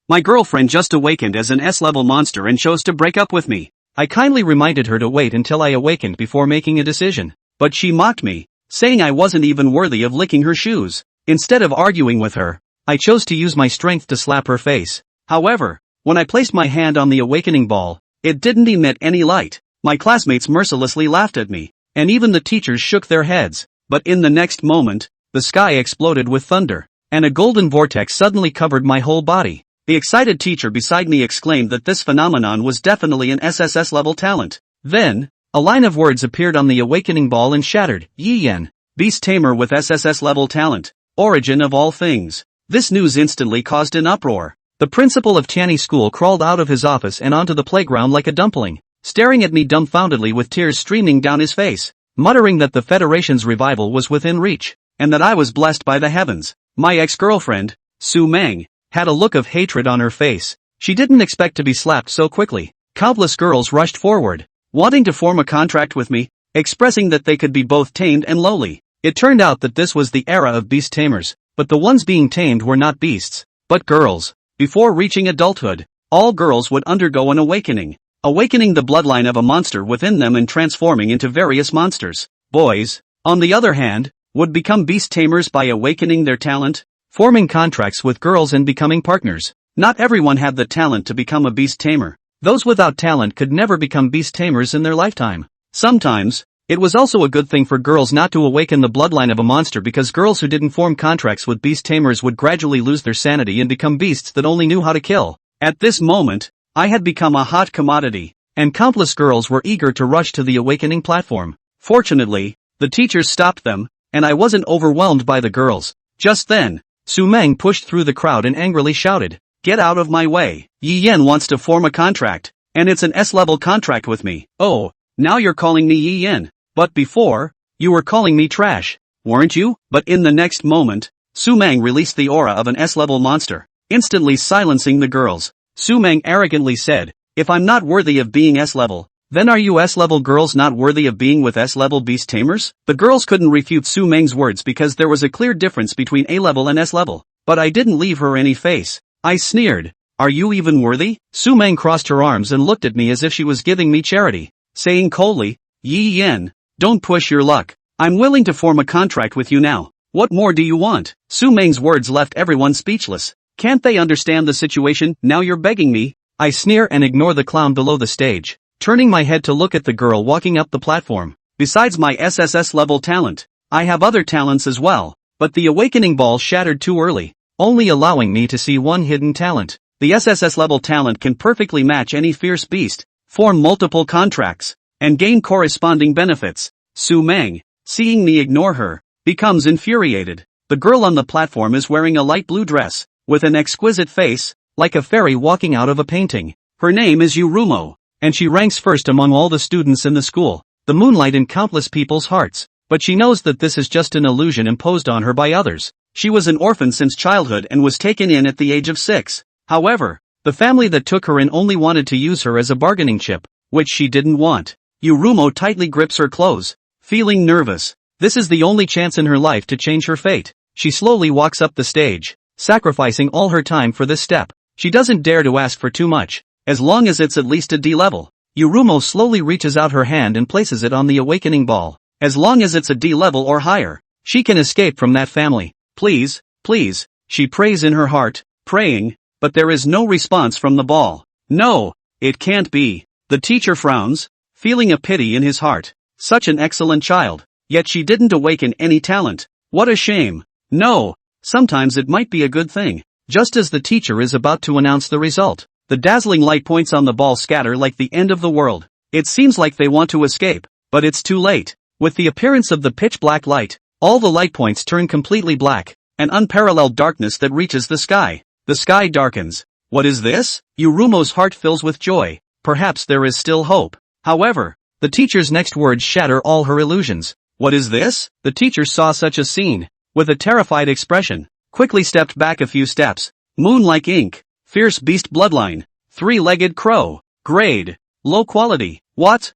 My girlfriend just awakened as an S-level monster and chose to break up with me. I kindly reminded her to wait until I awakened before making a decision. But she mocked me, saying I wasn't even worthy of licking her shoes. Instead of arguing with her, I chose to use my strength to slap her face. However, when I placed my hand on the awakening ball, it didn't emit any light. My classmates mercilessly laughed at me, and even the teachers shook their heads. But in the next moment, the sky exploded with thunder, and a golden vortex suddenly covered my whole body. The excited teacher beside me exclaimed that this phenomenon was definitely an SSS-level talent. Then, a line of words appeared on the awakening ball and shattered. Yi Yen, beast tamer with SSS-level talent, origin of all things. This news instantly caused an uproar. The principal of Tianyi School crawled out of his office and onto the playground like a dumpling, staring at me dumbfoundedly with tears streaming down his face, muttering that the Federation's revival was within reach, and that I was blessed by the heavens. My ex-girlfriend, Su Meng, had a look of hatred on her face. She didn't expect to be slapped so quickly. Countless girls rushed forward, wanting to form a contract with me, expressing that they could be both tamed and lowly. It turned out that this was the era of beast tamers, but the ones being tamed were not beasts, but girls. Before reaching adulthood, all girls would undergo an awakening the bloodline of a monster within them and transforming into various monsters. Boys, on the other hand, would become beast tamers by awakening their talent, forming contracts with girls and becoming partners. Not everyone had the talent to become a beast tamer. Those without talent could never become beast tamers in their lifetime. Sometimes, it was also a good thing for girls not to awaken the bloodline of a monster because girls who didn't form contracts with beast tamers would gradually lose their sanity and become beasts that only knew how to kill. At this moment, I had become a hot commodity, and countless girls were eager to rush to the awakening platform. Fortunately, the teachers stopped them, and I wasn't overwhelmed by the girls. Just then, Su Meng pushed through the crowd and angrily shouted, "Get out of my way! Yi Yen wants to form a contract, and it's an S-level contract with me." "Oh, now you're calling me Yi Yen. But before, you were calling me trash, weren't you?" But in the next moment, Su Meng released the aura of an S-level monster, instantly silencing the girls. Su Meng arrogantly said, "If I'm not worthy of being S-level, then are you S-level girls not worthy of being with S-level beast tamers?" The girls couldn't refute Su Meng's words because there was a clear difference between A-level and S-level. But I didn't leave her any face. I sneered, "Are you even worthy?" Su Meng crossed her arms and looked at me as if she was giving me charity, saying coldly, "Yi Yen, don't push your luck. I'm willing to form a contract with you now. What more do you want?" Su Meng's words left everyone speechless. Can't they understand the situation? Now you're begging me? I sneer and ignore the clown below the stage, turning my head to look at the girl walking up the platform. Besides my SSS level talent, I have other talents as well, but the awakening ball shattered too early, only allowing me to see one hidden talent. The SSS level talent can perfectly match any fierce beast, form multiple contracts, and gain corresponding benefits. Su Meng, seeing me ignore her, becomes infuriated. The girl on the platform is wearing a light blue dress, with an exquisite face, like a fairy walking out of a painting. Her name is Yurumo, and she ranks first among all the students in the school, the moonlight in countless people's hearts. But she knows that this is just an illusion imposed on her by others. She was an orphan since childhood and was taken in at the age of 6. However, the family that took her in only wanted to use her as a bargaining chip, which she didn't want. Yurumo tightly grips her clothes, feeling nervous. This is the only chance in her life to change her fate. She slowly walks up the stage, sacrificing all her time for this step. She doesn't dare to ask for too much, as long as it's at least a D level. Yurumo slowly reaches out her hand and places it on the awakening ball. As long as it's a D level or higher, she can escape from that family. Please, please, she prays in her heart, praying, but there is no response from the ball. No, it can't be. The teacher frowns, feeling a pity in his heart. Such an excellent child, yet she didn't awaken any talent. What a shame. No, sometimes it might be a good thing. Just as the teacher is about to announce the result, the dazzling light points on the ball scatter like the end of the world. It seems like they want to escape, but it's too late. With the appearance of the pitch-black light, all the light points turn completely black, an unparalleled darkness that reaches the sky. The sky darkens. What is this? Yurumo's heart fills with joy. Perhaps there is still hope. However, the teacher's next words shatter all her illusions. What is this? The teacher saw such a scene, with a terrified expression, quickly stepped back a few steps. Moon like ink, fierce beast bloodline, three-legged crow, grade, low quality. What?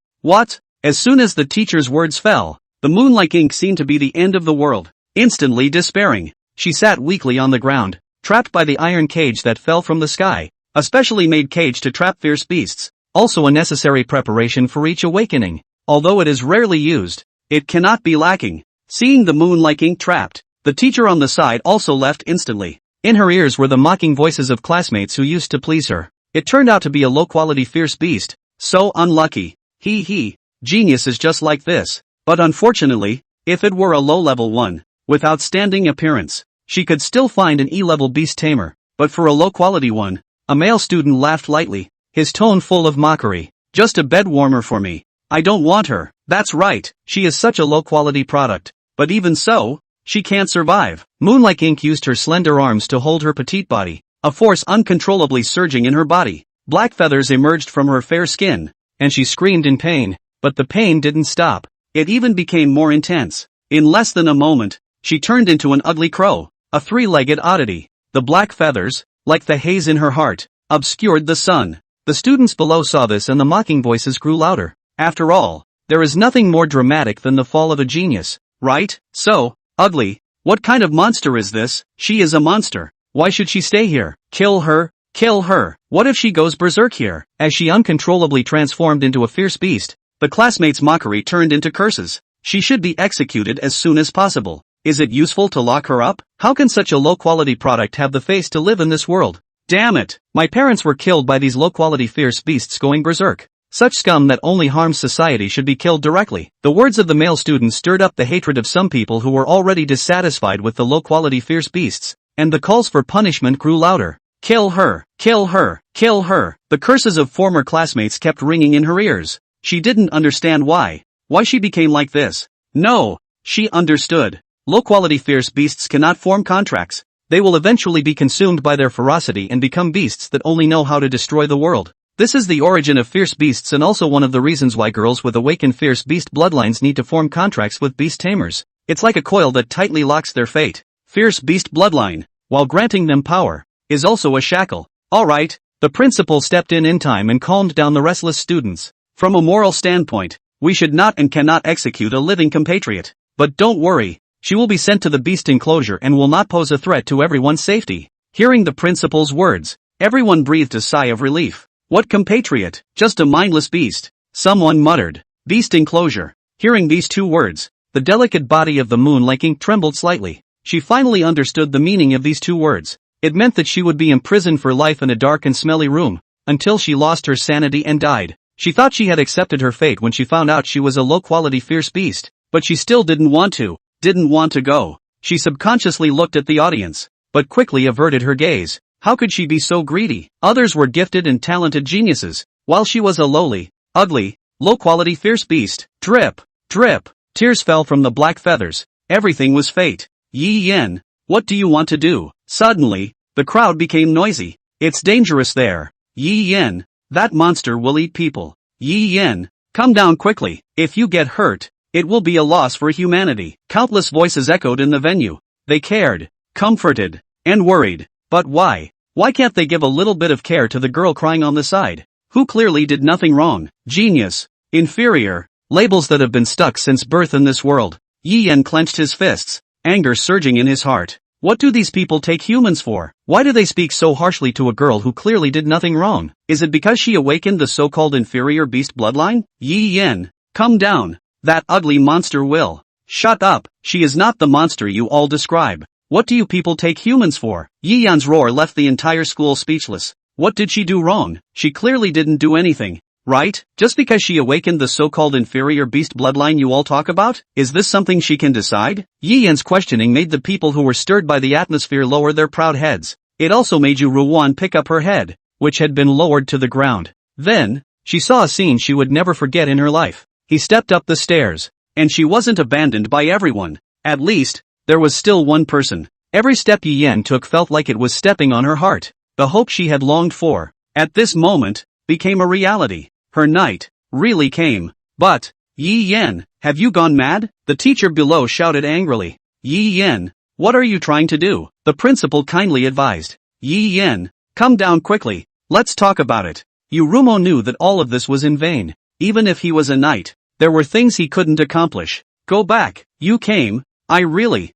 As soon as the teacher's words fell, the moon like ink seemed to be the end of the world. Instantly despairing, she sat weakly on the ground, trapped by the iron cage that fell from the sky, a specially made cage to trap fierce beasts, also a necessary preparation for each awakening. Although it is rarely used, it cannot be lacking. Seeing the moon like ink trapped, the teacher on the side also left instantly. In her ears were the mocking voices of classmates who used to please her. It turned out to be a low-quality fierce beast. So unlucky. He. Genius is just like this. But unfortunately, if it were a low-level one, with outstanding appearance, she could still find an E-level beast tamer. But for a low-quality one, a male student laughed lightly, his tone full of mockery. Just a bed warmer for me. I don't want her. That's right, she is such a low-quality product. But even so, she can't survive. Moonlike Ink used her slender arms to hold her petite body, a force uncontrollably surging in her body. Black feathers emerged from her fair skin, and she screamed in pain. But the pain didn't stop. It even became more intense. In less than a moment, she turned into an ugly crow, a three-legged oddity. The black feathers, like the haze in her heart, obscured the sun. The students below saw this and the mocking voices grew louder. After all, there is nothing more dramatic than the fall of a genius, right? So, ugly, what kind of monster is this? She is a monster. Why should she stay here? Kill her, kill her. What if she goes berserk here? As she uncontrollably transformed into a fierce beast, the classmates' mockery turned into curses. She should be executed as soon as possible. Is it useful to lock her up? How can such a low-quality product have the face to live in this world? Damn it! My parents were killed by these low-quality fierce beasts going berserk. Such scum that only harms society should be killed directly. The words of the male student stirred up the hatred of some people who were already dissatisfied with the low-quality fierce beasts, and the calls for punishment grew louder. Kill her! Kill her! Kill her! The curses of former classmates kept ringing in her ears. She didn't understand why she became like this. No, she understood. Low-quality fierce beasts cannot form contracts. They will eventually be consumed by their ferocity and become beasts that only know how to destroy the world. This is the origin of fierce beasts and also one of the reasons why girls with awakened fierce beast bloodlines need to form contracts with beast tamers. It's like a coil that tightly locks their fate. Fierce beast bloodline, while granting them power, is also a shackle. Alright, the principal stepped in time and calmed down the restless students. From a moral standpoint, we should not and cannot execute a living compatriot. But don't worry, she will be sent to the beast enclosure and will not pose a threat to everyone's safety. Hearing the principal's words, everyone breathed a sigh of relief. What compatriot? Just a mindless beast. Someone muttered. Beast enclosure. Hearing these two words, the delicate body of the Moonlike Ink trembled slightly. She finally understood the meaning of these two words. It meant that she would be imprisoned for life in a dark and smelly room, until she lost her sanity and died. She thought she had accepted her fate when she found out she was a low-quality fierce beast, but she still didn't want to go. She subconsciously looked at the audience, but quickly averted her gaze. How could she be so greedy? Others were gifted and talented geniuses, while she was a lowly, ugly, low-quality fierce beast. Drip, drip, tears fell from the black feathers. Everything was fate. Yi Yen, what do you want to do? Suddenly, the crowd became noisy. It's dangerous there. Yi Yen, that monster will eat people. Yi Yen, come down quickly. If you get hurt, it will be a loss for humanity. Countless voices echoed in the venue. They cared, comforted, and worried. But why? Why can't they give a little bit of care to the girl crying on the side, who clearly did nothing wrong? Genius, inferior, labels that have been stuck since birth in this world. Yi Yen clenched his fists, anger surging in his heart. What do these people take humans for? Why do they speak so harshly to a girl who clearly did nothing wrong? Is it because she awakened the so-called inferior beast bloodline? Yi Yen, come down. That ugly monster will. Shut up, she is not the monster you all describe. What do you people take humans for? Yi Yan's roar left the entire school speechless. What did she do wrong? She clearly didn't do anything, right? Just because she awakened the so-called inferior beast bloodline you all talk about? Is this something she can decide? Yi Yan's questioning made the people who were stirred by the atmosphere lower their proud heads. It also made Yu Ruwan pick up her head, which had been lowered to the ground. Then, she saw a scene she would never forget in her life. He stepped up the stairs, and she wasn't abandoned by everyone. At least, there was still one person. Every step Yi Yen took felt like it was stepping on her heart. The hope she had longed for, at this moment, became a reality. Her night, really came. But, Yi Yen, have you gone mad? The teacher below shouted angrily. Yi Yen, what are you trying to do? The principal kindly advised. Yi Yen, come down quickly, let's talk about it. Yurumo knew that all of this was in vain. Even if he was a knight, there were things he couldn't accomplish. Go back, you came, I really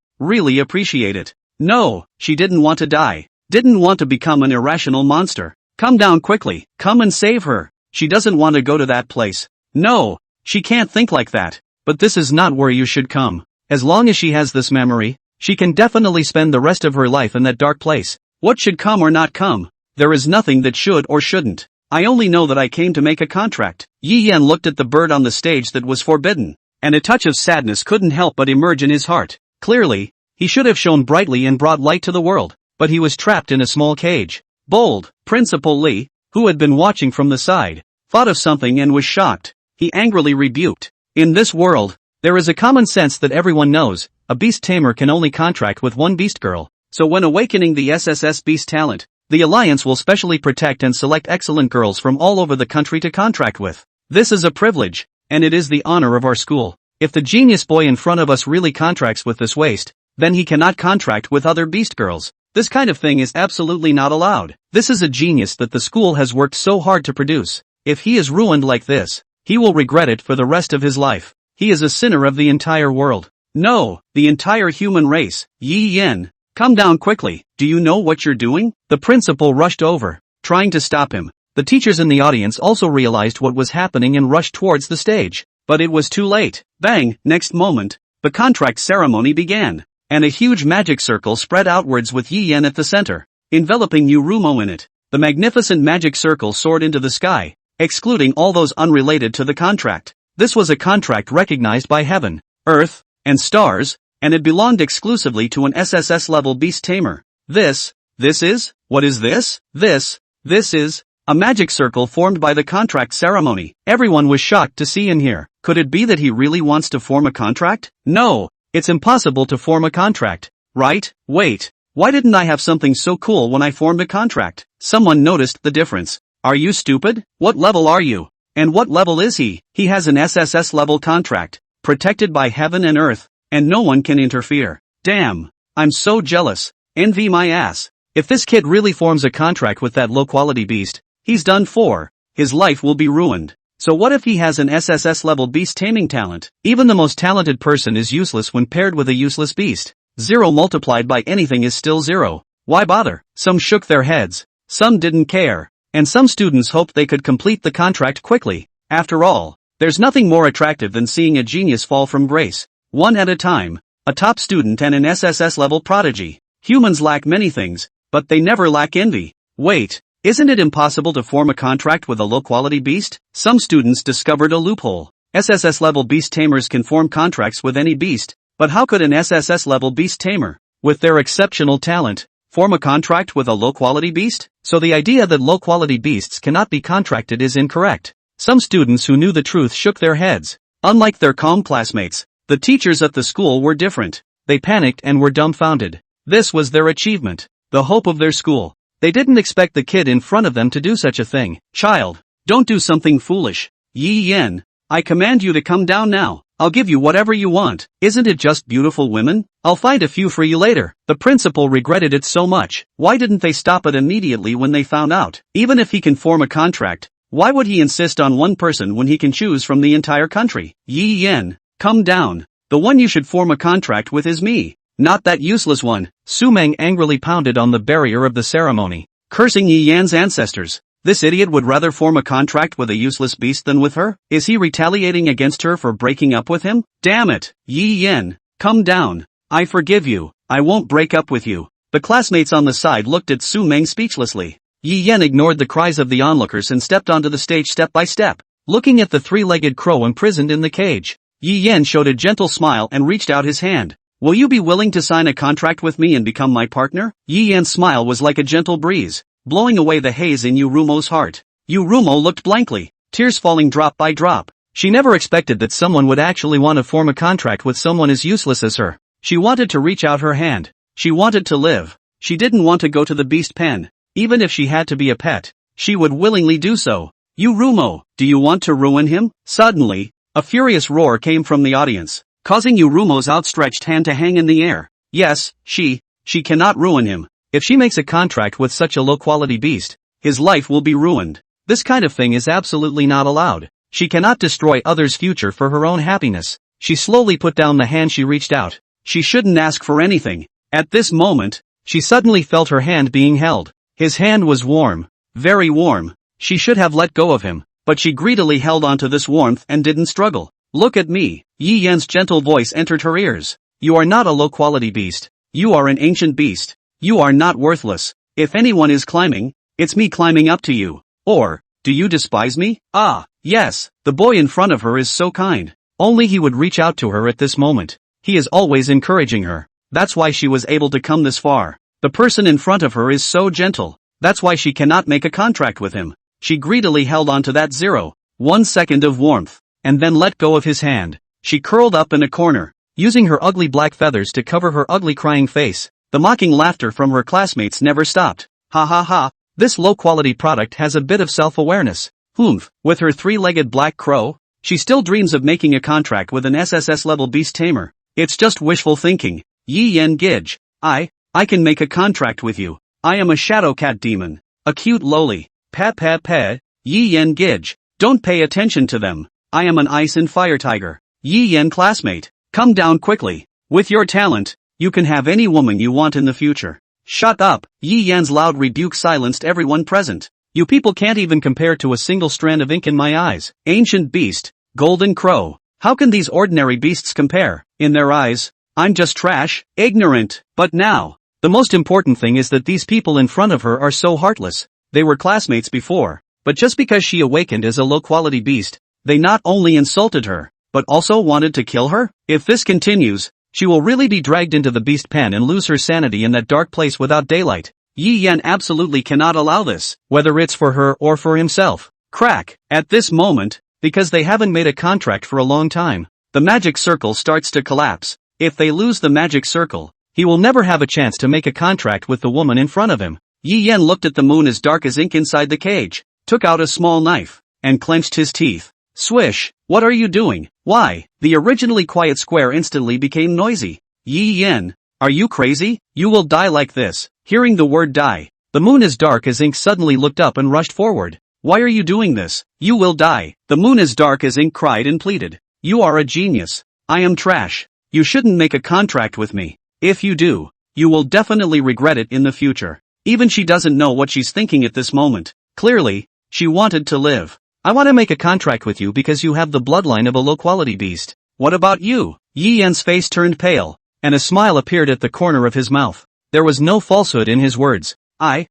appreciate it. No, she didn't want to die. Didn't want to become an irrational monster. Come down quickly, come and save her. She doesn't want to go to that place. No, she can't think like that. But this is not where you should come. As long as she has this memory, she can definitely spend the rest of her life in that dark place. What should come or not come? There is nothing that should or shouldn't. I only know that I came to make a contract. Yi Yan looked at the bird on the stage that was forbidden, and a touch of sadness couldn't help but emerge in his heart. Clearly, he should have shone brightly and brought light to the world, but he was trapped in a small cage. Bold, Principal Li, who had been watching from the side, thought of something and was shocked. He angrily rebuked. In this world, there is a common sense that everyone knows, a beast tamer can only contract with one beast girl, so when awakening the SSS beast talent, the Alliance will specially protect and select excellent girls from all over the country to contract with. This is a privilege, and it is the honor of our school. If the genius boy in front of us really contracts with this waste, then he cannot contract with other beast girls. This kind of thing is absolutely not allowed. This is a genius that the school has worked so hard to produce. If he is ruined like this, he will regret it for the rest of his life. He is a sinner of the entire world. No, the entire human race. Yi Yan, come down quickly. Do you know what you're doing? The principal rushed over, trying to stop him. The teachers in the audience also realized what was happening and rushed towards the stage. But it was too late. Bang! Next moment, the contract ceremony began, and a huge magic circle spread outwards with Yi Yan at the center, enveloping Yurumo in it. The magnificent magic circle soared into the sky, excluding all those unrelated to the contract. This was a contract recognized by heaven, earth, and stars, and it belonged exclusively to an SSS-level beast tamer. This is? What is this? This is a magic circle formed by the contract ceremony. Everyone was shocked to see and hear. Could it be that he really wants to form a contract? No, it's impossible to form a contract, right? Wait, why didn't I have something so cool when I formed a contract? Someone noticed the difference. Are you stupid? What level are you? And what level is he? He has an SSS level contract, protected by heaven and earth, and no one can interfere. Damn, I'm so jealous. Envy my ass. If this kid really forms a contract with that low-quality beast, he's done for. His life will be ruined. So what if he has an SSS level beast taming talent? Even the most talented person is useless when paired with a useless beast. 0 multiplied by anything is still 0. Why bother? Some shook their heads. Some didn't care. And some students hoped they could complete the contract quickly. After all, there's nothing more attractive than seeing a genius fall from grace, one at a time, a top student and an SSS level prodigy. Humans lack many things, but they never lack envy. Wait, isn't it impossible to form a contract with a low-quality beast? Some students discovered a loophole. SSS level beast tamers can form contracts with any beast, but how could an SSS level beast tamer, with their exceptional talent, form a contract with a low-quality beast? So the idea that low-quality beasts cannot be contracted is incorrect. Some students who knew the truth shook their heads. Unlike their calm classmates, the teachers at the school were different. They panicked and were dumbfounded. This was their achievement, the hope of their school. They didn't expect the kid in front of them to do such a thing. Child, don't do something foolish. Yi Yan, I command you to come down now. I'll give you whatever you want. Isn't it just beautiful women? I'll find a few for you later. The principal regretted it so much. Why didn't they stop it immediately when they found out? Even if he can form a contract, why would he insist on one person when he can choose from the entire country? Yi Yan, come down. The one you should form a contract with is me, not that useless one. Su Meng angrily pounded on the barrier of the ceremony, cursing Yi Yan's ancestors. This idiot would rather form a contract with a useless beast than with her? Is he retaliating against her for breaking up with him? Damn it! Yi Yan, come down. I forgive you. I won't break up with you. The classmates on the side looked at Su Meng speechlessly. Yi Yan ignored the cries of the onlookers and stepped onto the stage step by step, looking at the three-legged crow imprisoned in the cage. Yi Yan showed a gentle smile and reached out his hand. Will you be willing to sign a contract with me and become my partner? Yi Yan's smile was like a gentle breeze, blowing away the haze in Yurumo's heart. Yurumo looked blankly, tears falling drop by drop. She never expected that someone would actually want to form a contract with someone as useless as her. She wanted to reach out her hand. She wanted to live. She didn't want to go to the beast pen. Even if she had to be a pet, she would willingly do so. Yurumo, do you want to ruin him? Suddenly, a furious roar came from the audience, causing Yurumo's outstretched hand to hang in the air. Yes, she cannot ruin him. If she makes a contract with such a low-quality beast, his life will be ruined. This kind of thing is absolutely not allowed. She cannot destroy others' future for her own happiness. She slowly put down the hand she reached out. She shouldn't ask for anything. At this moment, she suddenly felt her hand being held. His hand was warm. Very warm. She should have let go of him, but she greedily held onto this warmth and didn't struggle. Look at me. Yi Yan's gentle voice entered her ears. You are not a low-quality beast. You are an ancient beast. You are not worthless. If anyone is climbing, it's me climbing up to you. Or, do you despise me? Ah, yes, the boy in front of her is so kind. Only he would reach out to her at this moment. He is always encouraging her. That's why she was able to come this far. The person in front of her is so gentle. That's why she cannot make a contract with him. She greedily held on to that 0.1 second of warmth, and then let go of his hand. She curled up in a corner, using her ugly black feathers to cover her ugly crying face. The mocking laughter from her classmates never stopped. Ha ha ha, this low-quality product has a bit of self-awareness. Humph, with her three-legged black crow, she still dreams of making a contract with an SSS-level beast tamer. It's just wishful thinking. Yi Yan Gidge. I can make a contract with you. I am a shadow cat demon. A cute lowly. Yi Yan Gidge. Don't pay attention to them. I am an ice and fire tiger. Yi Yan classmate. Come down quickly. With your talent, you can have any woman you want in the future. Shut up. Yi Yan's loud rebuke silenced everyone present. You people can't even compare to a single strand of ink in my eyes. Ancient beast. Golden crow. How can these ordinary beasts compare? In their eyes, I'm just trash, ignorant. But now, the most important thing is that these people in front of her are so heartless. They were classmates before, but just because she awakened as a low-quality beast, they not only insulted her, but also wanted to kill her? If this continues, she will really be dragged into the beast pen and lose her sanity in that dark place without daylight. Yi Yan absolutely cannot allow this, whether it's for her or for himself. Crack. At this moment, because they haven't made a contract for a long time, the magic circle starts to collapse. If they lose the magic circle, he will never have a chance to make a contract with the woman in front of him. Yi Yan looked at the moon as dark as ink inside the cage, took out a small knife, and clenched his teeth. Swish. What are you doing? Why? The originally quiet square instantly became noisy. Yi Yan, are you crazy? You will die like this. Hearing the word die, the moon as dark as ink suddenly looked up and rushed forward. Why are you doing this? You will die. The moon as dark as ink cried and pleaded. You are a genius. I am trash. You shouldn't make a contract with me. If you do, you will definitely regret it in the future. Even she doesn't know what she's thinking at this moment. Clearly, she wanted to live. I want to make a contract with you because you have the bloodline of a low-quality beast. What about you? Yi Yan's face turned pale, and a smile appeared at the corner of his mouth. There was no falsehood in his words. The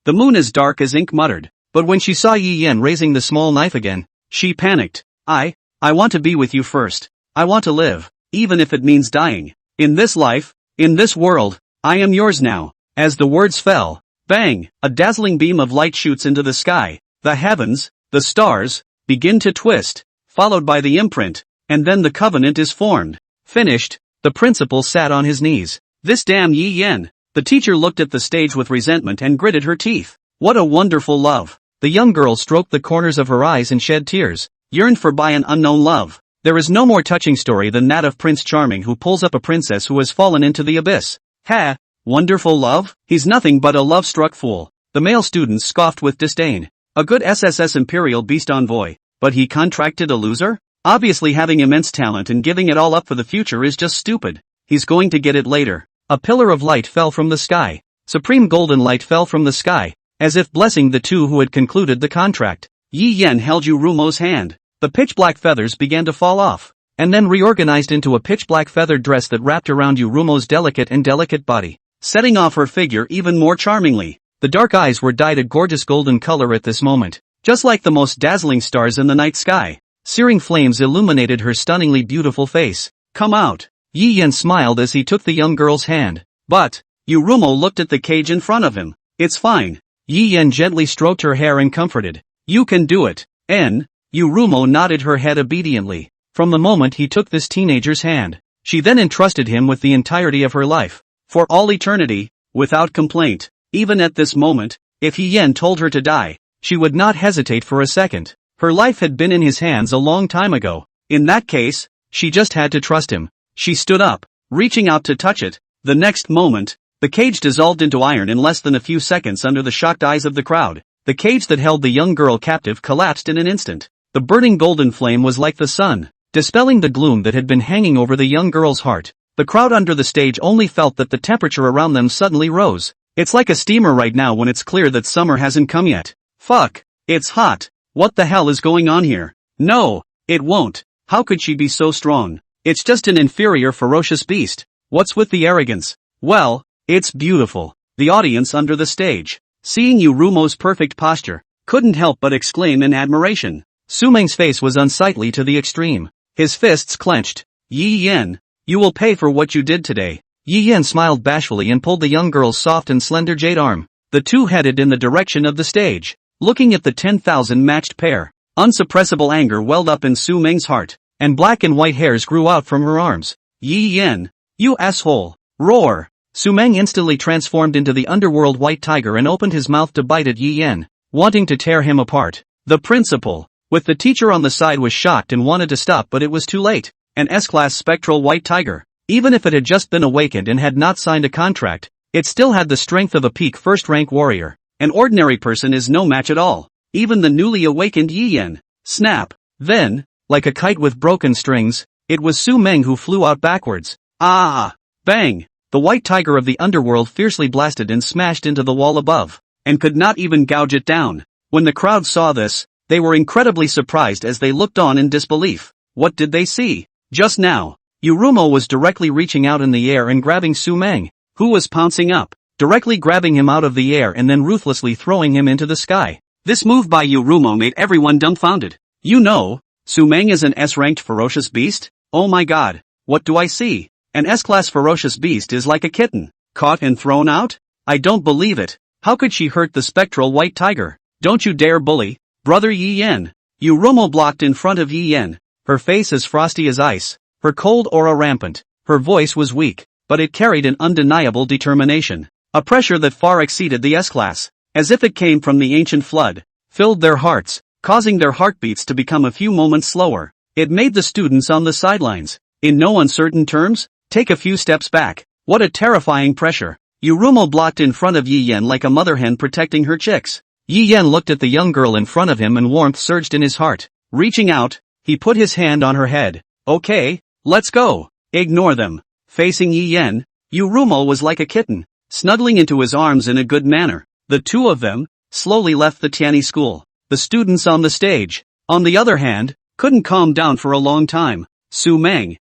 moon as dark as ink muttered. But when she saw Yi Yan raising the small knife again, she panicked. I want to be with you first. I want to live, even if it means dying. In this life, in this world, I am yours now. As the words fell, bang, a dazzling beam of light shoots into the sky. The heavens, the stars, begin to twist, followed by the imprint, and then the covenant is formed. Finished, the principal sat on his knees. This damn Yi Yan. The teacher looked at the stage with resentment and gritted her teeth. What a wonderful love. The young girl stroked the corners of her eyes and shed tears, yearned for by an unknown love. There is no more touching story than that of Prince Charming who pulls up a princess who has fallen into the abyss. Ha! Wonderful love? He's nothing but a love-struck fool. The male students scoffed with disdain. A good SSS Imperial Beast Envoy, but he contracted a loser? Obviously having immense talent and giving it all up for the future is just stupid. He's going to get it later. A pillar of light fell from the sky. Supreme golden light fell from the sky, as if blessing the two who had concluded the contract. Yi Yan held Yurumo's hand. The pitch-black feathers began to fall off, and then reorganized into a pitch-black feathered dress that wrapped around Yurumo's delicate body, setting off her figure even more charmingly. The dark eyes were dyed a gorgeous golden color at this moment, just like the most dazzling stars in the night sky. Searing flames illuminated her stunningly beautiful face. Come out. Yi Yan smiled as he took the young girl's hand. But, Yurumo looked at the cage in front of him. It's fine. Yi Yan gently stroked her hair and comforted. You can do it. Yurumo nodded her head obediently. From the moment he took this teenager's hand, she then entrusted him with the entirety of her life. For all eternity, without complaint. Even at this moment, if Yi Yan told her to die, she would not hesitate for a second. Her life had been in his hands a long time ago. In that case, she just had to trust him. She stood up, reaching out to touch it. The next moment, the cage dissolved into iron in less than a few seconds under the shocked eyes of the crowd. The cage that held the young girl captive collapsed in an instant. The burning golden flame was like the sun, dispelling the gloom that had been hanging over the young girl's heart. The crowd under the stage only felt that the temperature around them suddenly rose. It's like a steamer right now when it's clear that summer hasn't come yet. Fuck. It's hot. What the hell is going on here? No, it won't. How could she be so strong? It's just an inferior ferocious beast. What's with the arrogance? Well, it's beautiful. The audience under the stage, seeing Yurumo's perfect posture, couldn't help but exclaim in admiration. Sumeng's face was unsightly to the extreme. His fists clenched. Yi Yen, you will pay for what you did today. Yi Yen smiled bashfully and pulled the young girl's soft and slender jade arm. The two headed in the direction of the stage, looking at the 10,000 matched pair. Unsuppressible anger welled up in Sumeng's heart, and black and white hairs grew out from her arms. Yi Yen, you asshole! Roar! Sumeng instantly transformed into the underworld white tiger and opened his mouth to bite at Yi Yen, wanting to tear him apart. The principal, with the teacher on the side, was shocked and wanted to stop, but it was too late. An S-class spectral white tiger, even if it had just been awakened and had not signed a contract, it still had the strength of a peak first-rank warrior. An ordinary person is no match at all. Even the newly awakened Yi Yen. Snap. Then, like a kite with broken strings, it was Sumeng who flew out backwards. Ah! Bang! The white tiger of the underworld fiercely blasted and smashed into the wall above, and could not even gouge it down. When the crowd saw this, they were incredibly surprised as they looked on in disbelief. What did they see? Just now, Yurumo was directly reaching out in the air and grabbing Sumeng, who was pouncing up, directly grabbing him out of the air and then ruthlessly throwing him into the sky. This move by Yurumo made everyone dumbfounded. You know, Sumeng is an S-ranked ferocious beast? Oh my god, what do I see? An S-class ferocious beast is like a kitten, caught and thrown out? I don't believe it. How could she hurt the spectral white tiger? Don't you dare bully, brother Yi Yen. Yurumo blocked in front of Yi Yen, her face as frosty as ice, her cold aura rampant. Her voice was weak, but it carried an undeniable determination. A pressure that far exceeded the S-class, as if it came from the ancient flood, filled their hearts, causing their heartbeats to become a few moments slower. It made the students on the sidelines, in no uncertain terms, take a few steps back. What a terrifying pressure. Yurumo blocked in front of Yi Yen like a mother hen protecting her chicks. Yi Yen looked at the young girl in front of him and warmth surged in his heart. Reaching out, he put his hand on her head. Okay, let's go. Ignore them. Facing Yi Yen, Yurumo was like a kitten, snuggling into his arms in a good manner. The two of them slowly left the Tianyi school. The students on the stage, on the other hand, couldn't calm down for a long time. Sumeng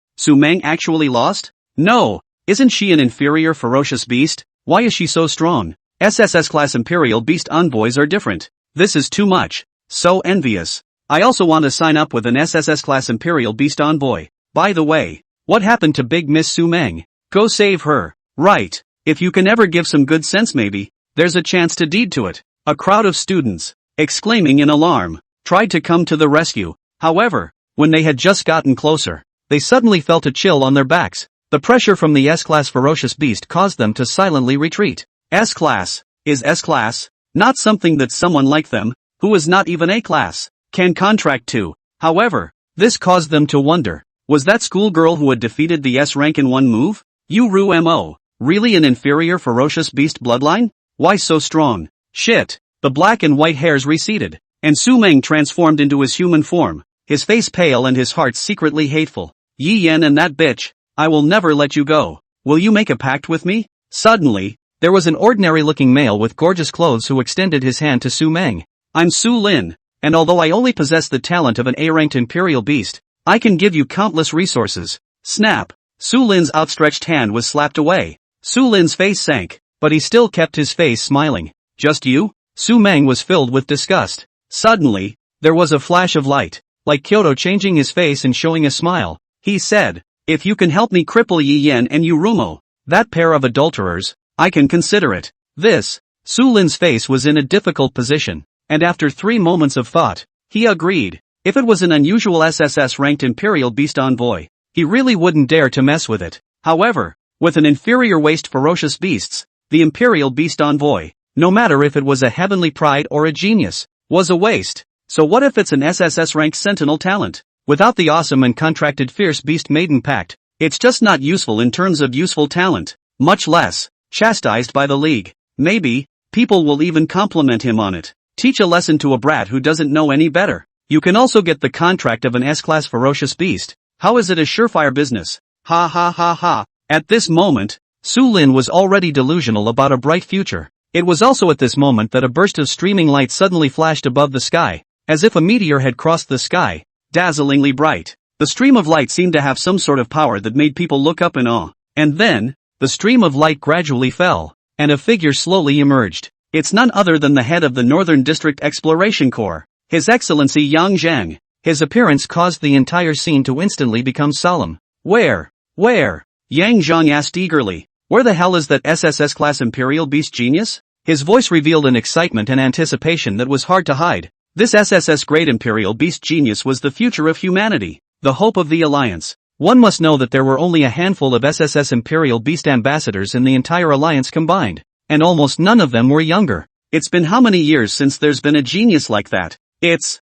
actually lost? No, isn't she an inferior ferocious beast? Why is she so strong? SSS class Imperial Beast envoys are different. This is too much. So envious. I also want to sign up with an SSS class Imperial Beast envoy. By the way, what happened to Big Miss Sumeng? Go save her. Right. If you can ever give some good sense, maybe there's a chance to deed to it. A crowd of students, exclaiming in alarm, tried to come to the rescue. However, when they had just gotten closer, they suddenly felt a chill on their backs. The pressure from the S-class ferocious beast caused them to silently retreat. S-class, is S-class, not something that someone like them, who is not even A-class, can contract to. However, this caused them to wonder, was that schoolgirl who had defeated the S-rank in one move? Uru-mo, really an inferior ferocious beast bloodline? Why so strong? Shit. The black and white hairs receded, and Sumeng transformed into his human form, his face pale and his heart secretly hateful. Yi Yen and that bitch, I will never let you go. Will you make a pact with me? Suddenly, there was an ordinary-looking male with gorgeous clothes who extended his hand to Sumeng. I'm Su Lin, and although I only possess the talent of an A-ranked imperial beast, I can give you countless resources. Snap. Su Lin's outstretched hand was slapped away. Su Lin's face sank, but he still kept his face smiling. Just you? Sumeng was filled with disgust. Suddenly, there was a flash of light, like Kyoto changing his face and showing a smile. He said, if you can help me cripple Yi Yen and Yurumo, that pair of adulterers, I can consider it. This, Su Lin's face was in a difficult position, and after 3 moments of thought, he agreed. If it was an unusual SSS-ranked Imperial Beast envoy, he really wouldn't dare to mess with it. However, with an inferior waste ferocious beasts, the Imperial Beast envoy, no matter if it was a heavenly pride or a genius, was a waste. So what if it's an SSS-ranked sentinel talent? Without the awesome and contracted fierce beast maiden pact, it's just not useful in terms of useful talent, much less chastised by the league. Maybe people will even compliment him on it. Teach a lesson to a brat who doesn't know any better. You can also get the contract of an S-class ferocious beast. How is it a surefire business? Ha ha ha ha. At this moment, Su Lin was already delusional about a bright future. It was also at this moment that a burst of streaming light suddenly flashed above the sky, as if a meteor had crossed the sky, dazzlingly bright. The stream of light seemed to have some sort of power that made people look up in awe. And then, the stream of light gradually fell, and a figure slowly emerged. It's none other than the head of the Northern District Exploration Corps, His Excellency Yang Zhang. His appearance caused the entire scene to instantly become solemn. Where? Yang Zhang asked eagerly. Where the hell is that SSS-class Imperial Beast genius? His voice revealed an excitement and anticipation that was hard to hide. This SSS-grade Imperial Beast genius was the future of humanity, the hope of the Alliance. One must know that there were only a handful of SSS Imperial Beast ambassadors in the entire Alliance combined, and almost none of them were younger. It's been how many years since there's been a genius like that? It's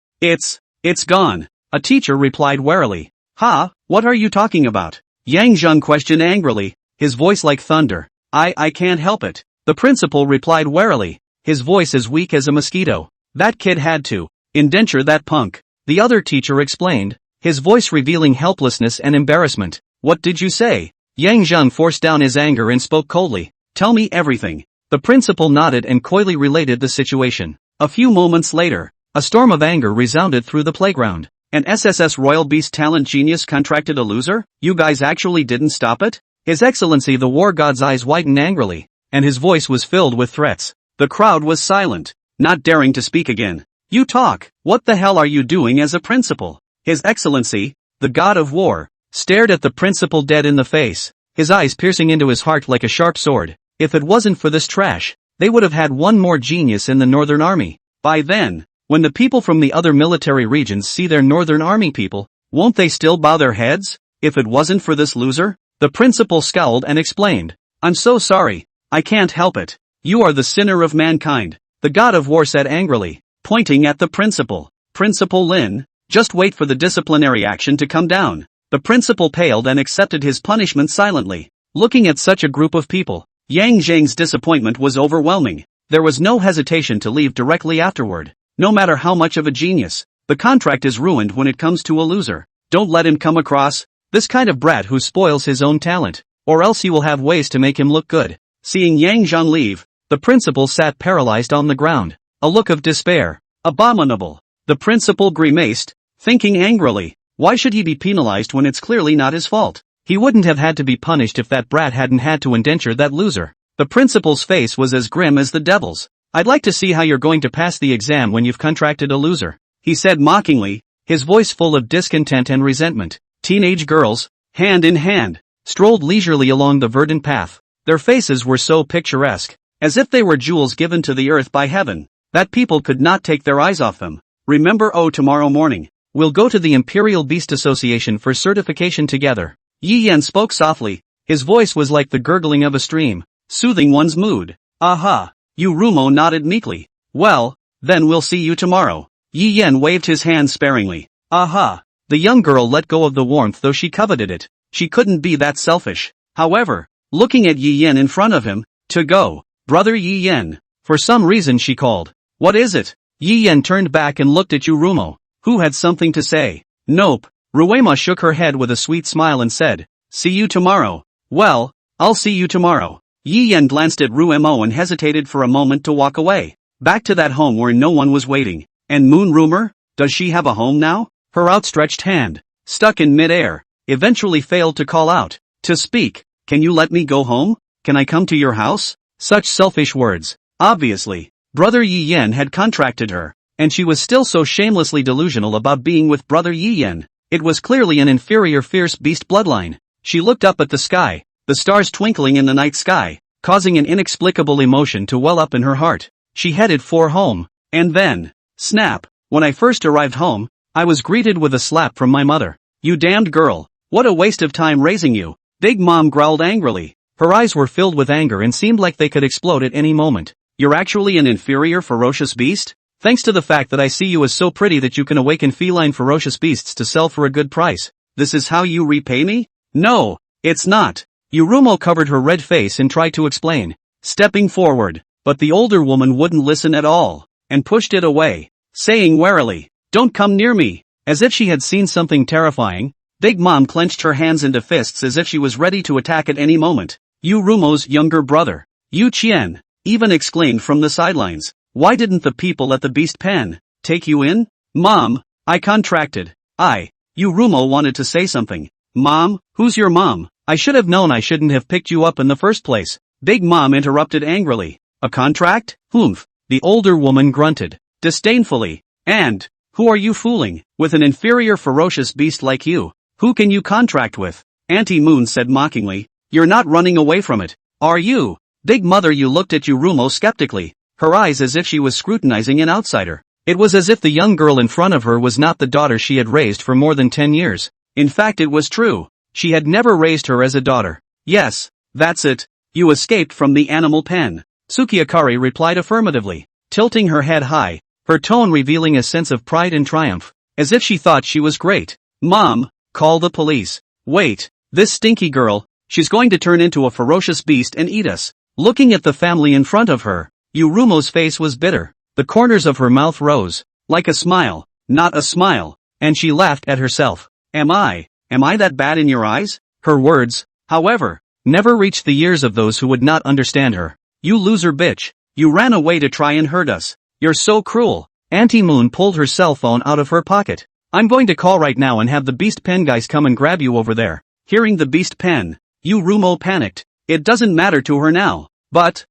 gone. A teacher replied warily. Ha, what are you talking about? Yang Zhang questioned angrily, his voice like thunder. I can't help it. The principal replied warily, his voice as weak as a mosquito. That kid had to indenture that punk. The other teacher explained, his voice revealing helplessness and embarrassment. What did you say? Yang Zhang forced down his anger and spoke coldly. Tell me everything. The principal nodded and coyly related the situation. A few moments later, a storm of anger resounded through the playground. An SSS Royal Beast talent genius contracted a loser? You guys actually didn't stop it? His Excellency the War God's eyes widened angrily, and his voice was filled with threats. The crowd was silent, not daring to speak again. You talk. What the hell are you doing as a principal? His Excellency, the God of War, stared at the principal dead in the face, his eyes piercing into his heart like a sharp sword. If it wasn't for this trash, they would have had one more genius in the Northern Army. By then, when the people from the other military regions see their Northern Army people, won't they still bow their heads? If it wasn't for this loser? The principal scowled and explained. I'm so sorry. I can't help it. You are the sinner of mankind, the God of War said angrily, pointing at the principal. Principal Lin, just wait for the disciplinary action to come down. The principal paled and accepted his punishment silently. Looking at such a group of people, Yang Zhang's disappointment was overwhelming. There was no hesitation to leave directly afterward. No matter how much of a genius, the contract is ruined when it comes to a loser. Don't let him come across this kind of brat who spoils his own talent, or else he will have ways to make him look good. Seeing Yang Zhang leave, the principal sat paralyzed on the ground, a look of despair. Abominable. The principal grimaced, thinking angrily, why should he be penalized when it's clearly not his fault? He wouldn't have had to be punished if that brat hadn't had to indenture that loser. The principal's face was as grim as the devil's. I'd like to see how you're going to pass the exam when you've contracted a loser, he said mockingly, his voice full of discontent and resentment. Teenage girls, hand in hand, strolled leisurely along the verdant path. Their faces were so picturesque, as if they were jewels given to the earth by heaven, that people could not take their eyes off them. Remember, tomorrow morning, we'll go to the Imperial Beast Association for certification together. Yi Yan spoke softly, his voice was like the gurgling of a stream, soothing one's mood. Aha! Rumo nodded meekly. Well, then we'll see you tomorrow. Yi Yan waved his hand sparingly. Aha! The young girl let go of the warmth though she coveted it. She couldn't be that selfish. However, looking at Yi Yan in front of him, to go, brother Yi Yan. For some reason she called. What is it? Yi Yan turned back and looked at Rumo, who had something to say. Nope. Ruema shook her head with a sweet smile and said, see you tomorrow. Well, I'll see you tomorrow. Yi Yan glanced at Ruemo and hesitated for a moment to walk away. Back to that home where no one was waiting. And Moon Rumor? Does she have a home now? Her outstretched hand, stuck in mid-air, eventually failed to call out. To speak, can you let me go home? Can I come to your house? Such selfish words. Obviously, brother Yi Yan had contracted her, and she was still so shamelessly delusional about being with brother Yi Yan. It was clearly an inferior fierce beast bloodline. She looked up at the sky, the stars twinkling in the night sky, causing an inexplicable emotion to well up in her heart. She headed for home, and then, snap, when I first arrived home, I was greeted with a slap from my mother. You damned girl, what a waste of time raising you. Big Mom growled angrily. Her eyes were filled with anger and seemed like they could explode at any moment. You're actually an inferior ferocious beast? Thanks to the fact that I see you as so pretty that you can awaken feline ferocious beasts to sell for a good price. This is how you repay me? No, it's not. Yurumo covered her red face and tried to explain, stepping forward, but the older woman wouldn't listen at all, and pushed it away, saying warily, don't come near me. As if she had seen something terrifying, Big Mom clenched her hands into fists as if she was ready to attack at any moment. Yurumo's younger brother, Yu Qian, even exclaimed from the sidelines. Why didn't the people at the beast pen take you in? Mom, I contracted. Yurumo wanted to say something. Mom, who's your mom? I should have known I shouldn't have picked you up in the first place. Big Mom interrupted angrily. A contract? Humph. The older woman grunted disdainfully. And, who are you fooling? With an inferior ferocious beast like you, who can you contract with? Auntie Moon said mockingly. You're not running away from it, are you? Big Mother Yu looked at Yurumo skeptically, her eyes as if she was scrutinizing an outsider. It was as if the young girl in front of her was not the daughter she had raised for more than 10 years. In fact, it was true. She had never raised her as a daughter. Yes, that's it. You escaped from the animal pen. Sukiakari replied affirmatively, tilting her head high, her tone revealing a sense of pride and triumph, as if she thought she was great. Mom, call the police. Wait, this stinky girl, she's going to turn into a ferocious beast and eat us. Looking at the family in front of her, Yurumo's face was bitter. The corners of her mouth rose, like a smile, not a smile, and she laughed at herself. Am I that bad in your eyes? Her words, however, never reached the ears of those who would not understand her. You loser bitch, you ran away to try and hurt us. You're so cruel. Auntie Moon pulled her cell phone out of her pocket. I'm going to call right now and have the beast pen guys come and grab you over there. Hearing the beast pen, Yurumo panicked. It doesn't matter to her now. But,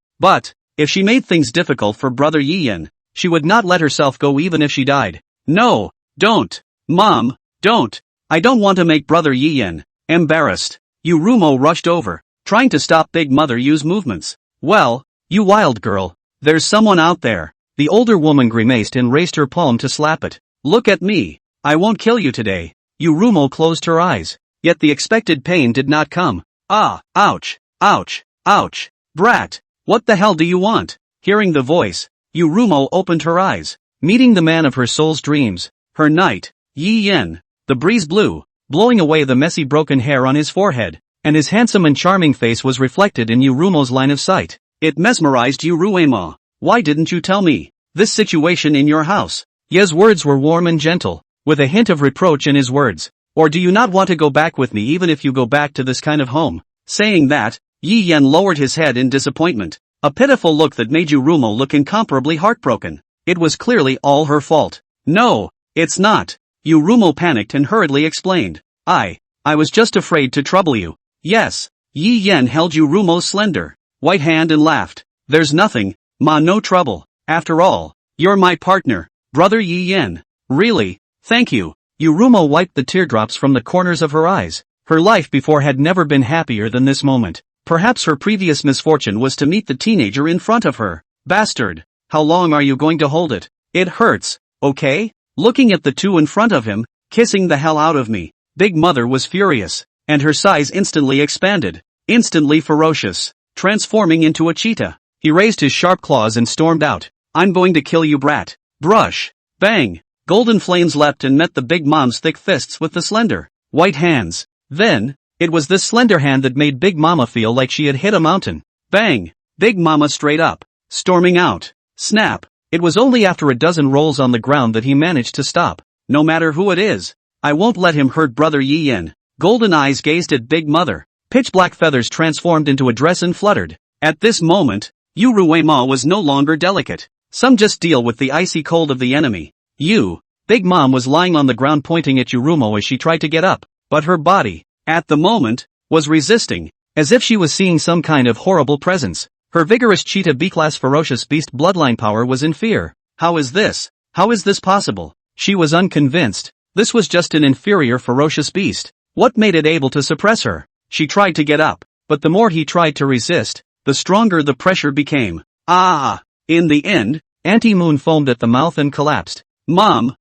if she made things difficult for Brother Yiyan, she would not let herself go even if she died. No, don't. Mom, don't. I don't want to make Brother Yiyan embarrassed. Yurumo rushed over, trying to stop Big Mother Yu's movements. Well, you wild girl, there's someone out there. The older woman grimaced and raised her palm to slap it. Look at me. I won't kill you today. Yurumo closed her eyes, yet the expected pain did not come. Ah, ouch, ouch, ouch. Brat, what the hell do you want? Hearing the voice, Yurumo opened her eyes, meeting the man of her soul's dreams, her knight, Yi Yen. The breeze blew, blowing away the messy broken hair on his forehead, and his handsome and charming face was reflected in Yurumo's line of sight. It mesmerized Yuruemo. Why didn't you tell me this situation in your house? Ye's words were warm and gentle, with a hint of reproach in his words. Or do you not want to go back with me even if you go back to this kind of home? Saying that, Yi Yen lowered his head in disappointment, a pitiful look that made Yurumo look incomparably heartbroken. It was clearly all her fault. No, it's not. Yurumo panicked and hurriedly explained. I was just afraid to trouble you. Yes. Yi Yen held Yurumo's slender, white hand and laughed. There's nothing, ma, no trouble. After all, you're my partner, Brother Yi Yen. Really? Thank you. Yurumo wiped the teardrops from the corners of her eyes. Her life before had never been happier than this moment. Perhaps her previous misfortune was to meet the teenager in front of her. Bastard. How long are you going to hold it? It hurts, okay? Looking at the two in front of him, kissing the hell out of me. Big Mother was furious, and her size instantly expanded, instantly ferocious, transforming into a cheetah. He raised his sharp claws and stormed out. I'm going to kill you, brat. Brush. Bang. Golden flames leapt and met the Big Mom's thick fists with the slender, white hands. Then, it was this slender hand that made Big Mama feel like she had hit a mountain. Bang! Big Mama straight up, storming out. Snap! It was only after a dozen rolls on the ground that he managed to stop. No matter who it is, I won't let him hurt Brother Yi Yen. Golden eyes gazed at Big Mother. Pitch black feathers transformed into a dress and fluttered. At this moment, Yuruemo was no longer delicate. Some just deal with the icy cold of the enemy. Big Mom was lying on the ground pointing at Yurumo as she tried to get up, but her body, at the moment, was resisting, as if she was seeing some kind of horrible presence. Her vigorous cheetah B-class ferocious beast bloodline power was in fear. How is this? How is this possible? She was unconvinced. This was just an inferior ferocious beast. What made it able to suppress her? She tried to get up, but the more he tried to resist, the stronger the pressure became. In the end, Auntie Moon foamed at the mouth and collapsed. Mom,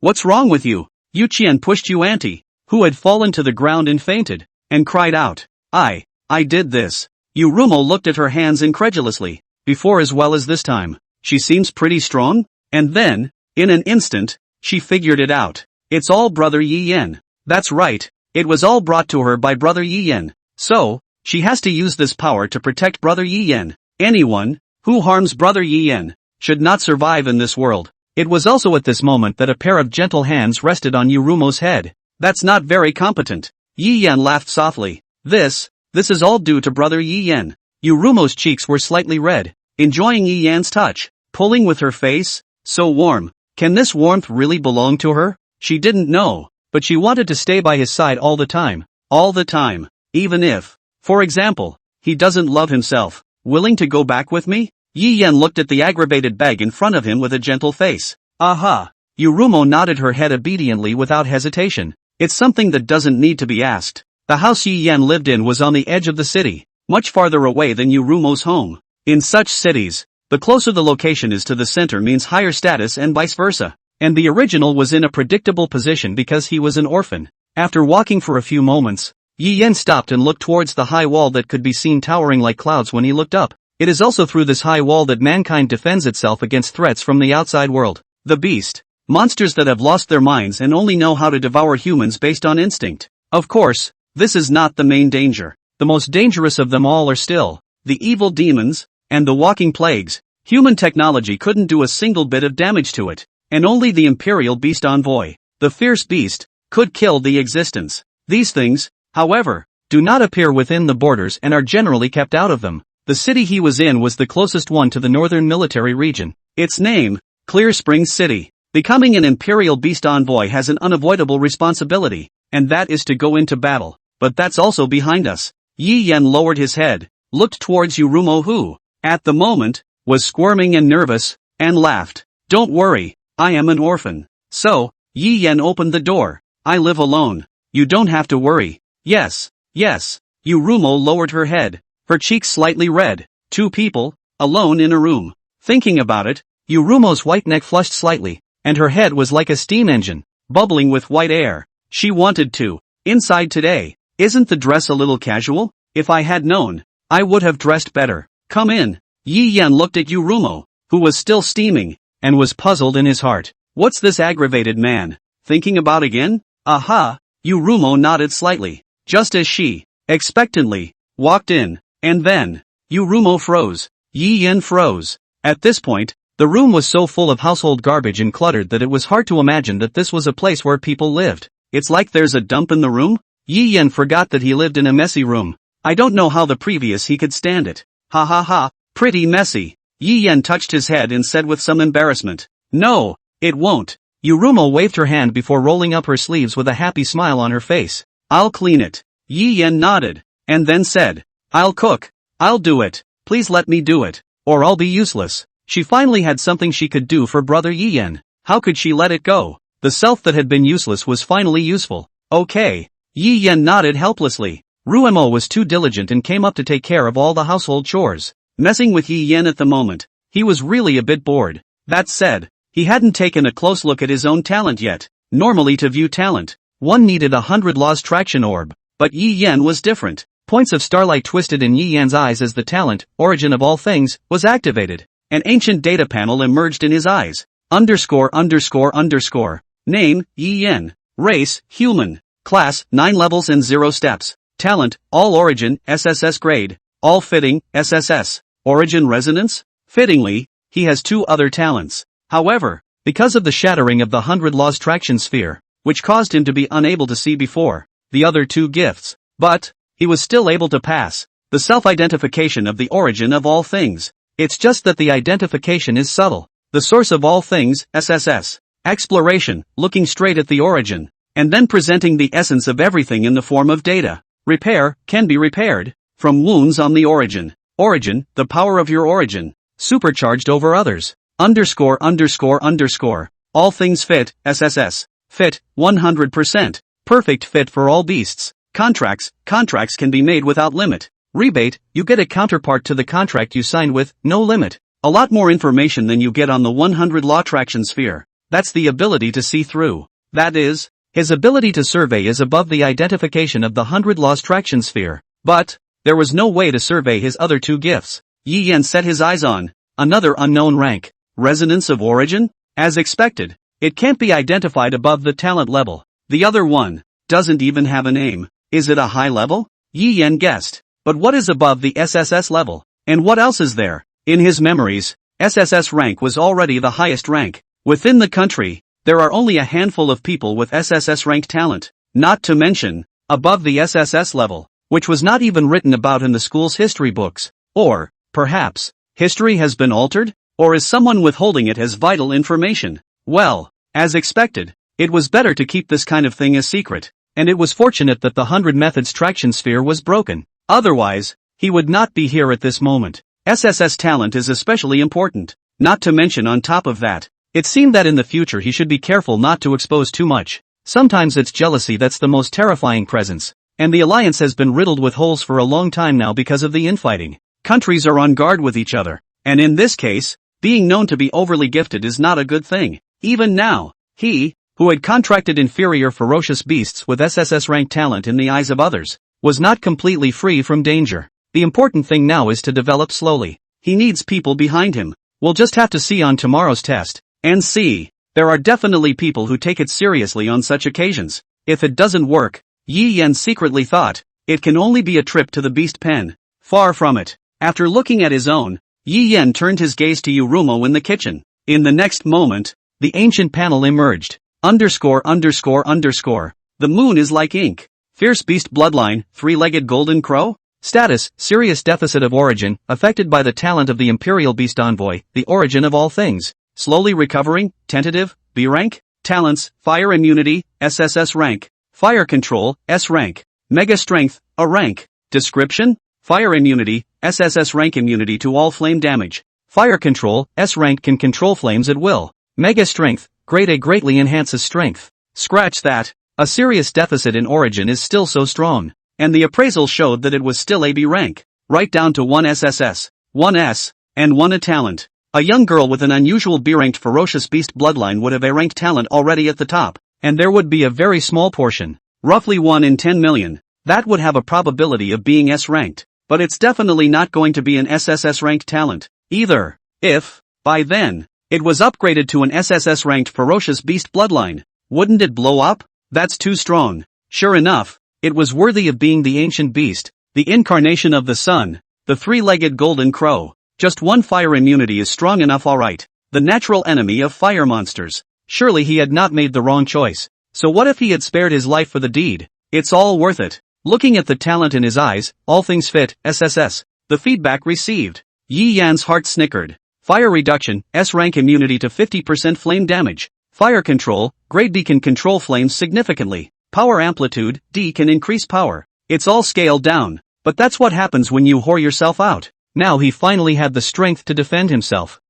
what's wrong with you? Yu Qian pushed you Auntie, who had fallen to the ground and fainted, and cried out. I did this. Yurumo looked at her hands incredulously. Before as well as this time. She seems pretty strong? And then, in an instant, she figured it out. It's all Brother Yi Yen. That's right, it was all brought to her by Brother Yi Yen. So, she has to use this power to protect Brother Yi Yen. Anyone who harms Brother Yi Yen should not survive in this world. It was also at this moment that a pair of gentle hands rested on Yurumo's head. That's not very competent. Yi Yan laughed softly. This is all due to brother Yi Yan. Yurumo's cheeks were slightly red, enjoying Yi Yan's touch, pulling with her face. So warm. Can this warmth really belong to her? She didn't know, but she wanted to stay by his side all the time. All the time. Even if, for example, he doesn't love himself. Willing to go back with me? Yi Yan looked at the aggravated bag in front of him with a gentle face. Aha. Yurumo nodded her head obediently without hesitation. It's something that doesn't need to be asked. The house Yi Yan lived in was on the edge of the city, much farther away than Yurumo's home. In such cities, the closer the location is to the center means higher status and vice versa. And the original was in a predictable position because he was an orphan. After walking for a few moments, Yi Yan stopped and looked towards the high wall that could be seen towering like clouds when he looked up. It is also through this high wall that mankind defends itself against threats from the outside world. The beast. Monsters that have lost their minds and only know how to devour humans based on instinct. Of course, this is not the main danger. The most dangerous of them all are still the evil demons and the walking plagues. Human technology couldn't do a single bit of damage to it, and only the imperial beast envoy, the fierce beast, could kill the existence. These things, however, do not appear within the borders and are generally kept out of them. The city he was in was the closest one to the northern military region. Its name, Clear Springs City. Becoming an imperial beast envoy has an unavoidable responsibility, and that is to go into battle. But that's also behind us. Yi Yan lowered his head, looked towards Yurumo who, at the moment, was squirming and nervous, and laughed. Don't worry, I am an orphan. So, Yi Yan opened the door. I live alone. You don't have to worry. Yes, yes. Yurumo lowered her head, her cheeks slightly red. 2 people, alone in a room. Thinking about it, Yurumo's white neck flushed slightly, and her head was like a steam engine, bubbling with white air. She wanted to. Inside today. Isn't the dress a little casual? If I had known, I would have dressed better. Come in. Yi Yan looked at Yurumo, who was still steaming, and was puzzled in his heart. What's this aggravated man thinking about again? Aha. Yurumo nodded slightly, just as she, expectantly, walked in. And then, Yurumo froze. Yi Yan froze. At this point, the room was so full of household garbage and cluttered that it was hard to imagine that this was a place where people lived. It's like there's a dump in the room? Yi Yan forgot that he lived in a messy room. I don't know how the previous he could stand it. Ha ha ha, pretty messy. Yi Yan touched his head and said with some embarrassment. No, it won't. Yurumo waved her hand before rolling up her sleeves with a happy smile on her face. I'll clean it. Yi Yan nodded, and then said, I'll cook. I'll do it. Please let me do it, or I'll be useless. She finally had something she could do for brother Yi Yan. How could she let it go? The self that had been useless was finally useful. Okay. Yi Yan nodded helplessly. Ruemo was too diligent and came up to take care of all the household chores. Messing with Yi Yan at the moment, he was really a bit bored. That said, he hadn't taken a close look at his own talent yet. Normally to view talent, one needed 100 laws traction orb, but Yi Yan was different. Points of starlight twisted in Yi Yan's eyes as the talent, origin of all things, was activated. An ancient data panel emerged in his eyes. _____. Name, Yi Yan. Race, human. Class, 9 levels and 0 steps. Talent, all origin, SSS grade. All fitting, SSS. Origin resonance? Fittingly, he has 2 other talents. However, because of the shattering of the 100 laws traction sphere, which caused him to be unable to see before the other 2 gifts, but he was still able to pass the self-identification of the origin of all things. It's just that the identification is subtle. The source of all things, SSS. Exploration, looking straight at the origin, and then presenting the essence of everything in the form of data. Repair, can be repaired, from wounds on the origin. Origin, the power of your origin, supercharged over others. _____. All things fit, SSS. Fit, 100%. Perfect fit for all beasts. Contracts can be made without limit. Rebate, you get a counterpart to the contract you signed with, no limit. A lot more information than you get on the 100 law traction sphere. That's the ability to see through. That is, his ability to survey is above the identification of the 100 laws traction sphere. But, there was no way to survey his other 2 gifts. Yi Yan set his eyes on another unknown rank. Resonance of origin? As expected, it can't be identified above the talent level. The other one doesn't even have a name. Is it a high level? Yi Yan guessed. But what is above the SSS level? And what else is there? In his memories, SSS rank was already the highest rank. Within the country, there are only a handful of people with SSS rank talent. not to mention, above the SSS level, which was not even written about in the school's history books. Or, perhaps, history has been altered? Or is someone withholding it as vital information? Well, as expected, it was better to keep this kind of thing a secret, and it was fortunate that the 100 Methods traction sphere was broken. Otherwise, he would not be here at this moment. SSS talent is especially important. Not to mention on top of that, it seemed that in the future he should be careful not to expose too much. Sometimes it's jealousy that's the most terrifying presence, and the alliance has been riddled with holes for a long time now because of the infighting. Countries are on guard with each other, and in this case, being known to be overly gifted is not a good thing. Even now, he, who had contracted inferior ferocious beasts with SSS rank talent in the eyes of others, was not completely free from danger. The important thing now is to develop slowly. He needs people behind him. We'll just have to see on tomorrow's test, and see. There are definitely people who take it seriously on such occasions. If it doesn't work, Yi Yan secretly thought, it can only be a trip to the beast pen. Far from it. After looking at his own, Yi Yan turned his gaze to Yurumo in the kitchen. In the next moment, the ancient panel emerged. ____. The moon is like ink. Fierce beast bloodline, three-legged golden crow? Status, serious deficit of origin, affected by the talent of the Imperial Beast Envoy, the origin of all things. Slowly recovering, tentative, B rank. Talents, fire immunity, SSS rank. Fire control, S rank. Mega strength, A rank. Description? Fire immunity, SSS rank immunity to all flame damage. Fire control, S rank can control flames at will. Mega strength, grade A greatly enhances strength. Scratch that, a serious deficit in origin is still so strong. And the appraisal showed that it was still a B rank, right down to 1 SSS, 1 S, and 1 A talent. A young girl with an unusual B-ranked ferocious beast bloodline would have A ranked talent already at the top, and there would be a very small portion, roughly 1 in 10 million, that would have a probability of being S ranked, but it's definitely not going to be an SSS ranked talent, either. If, by then, it was upgraded to an SSS ranked ferocious beast bloodline, wouldn't it blow up? That's too strong. Sure enough, it was worthy of being the ancient beast, the incarnation of the sun, the three-legged golden crow. Just 1 fire immunity is strong enough, alright. The natural enemy of fire monsters. Surely he had not made the wrong choice. So what if he had spared his life for the deed? It's all worth it. Looking at the talent in his eyes, all things fit, SSS. The feedback received. Yi Yan's heart snickered. Fire reduction, S rank immunity to 50% flame damage. Fire control, grade D can control flames significantly. Power amplitude, D can increase power. It's all scaled down. But that's what happens when you whore yourself out. Now he finally had the strength to defend himself.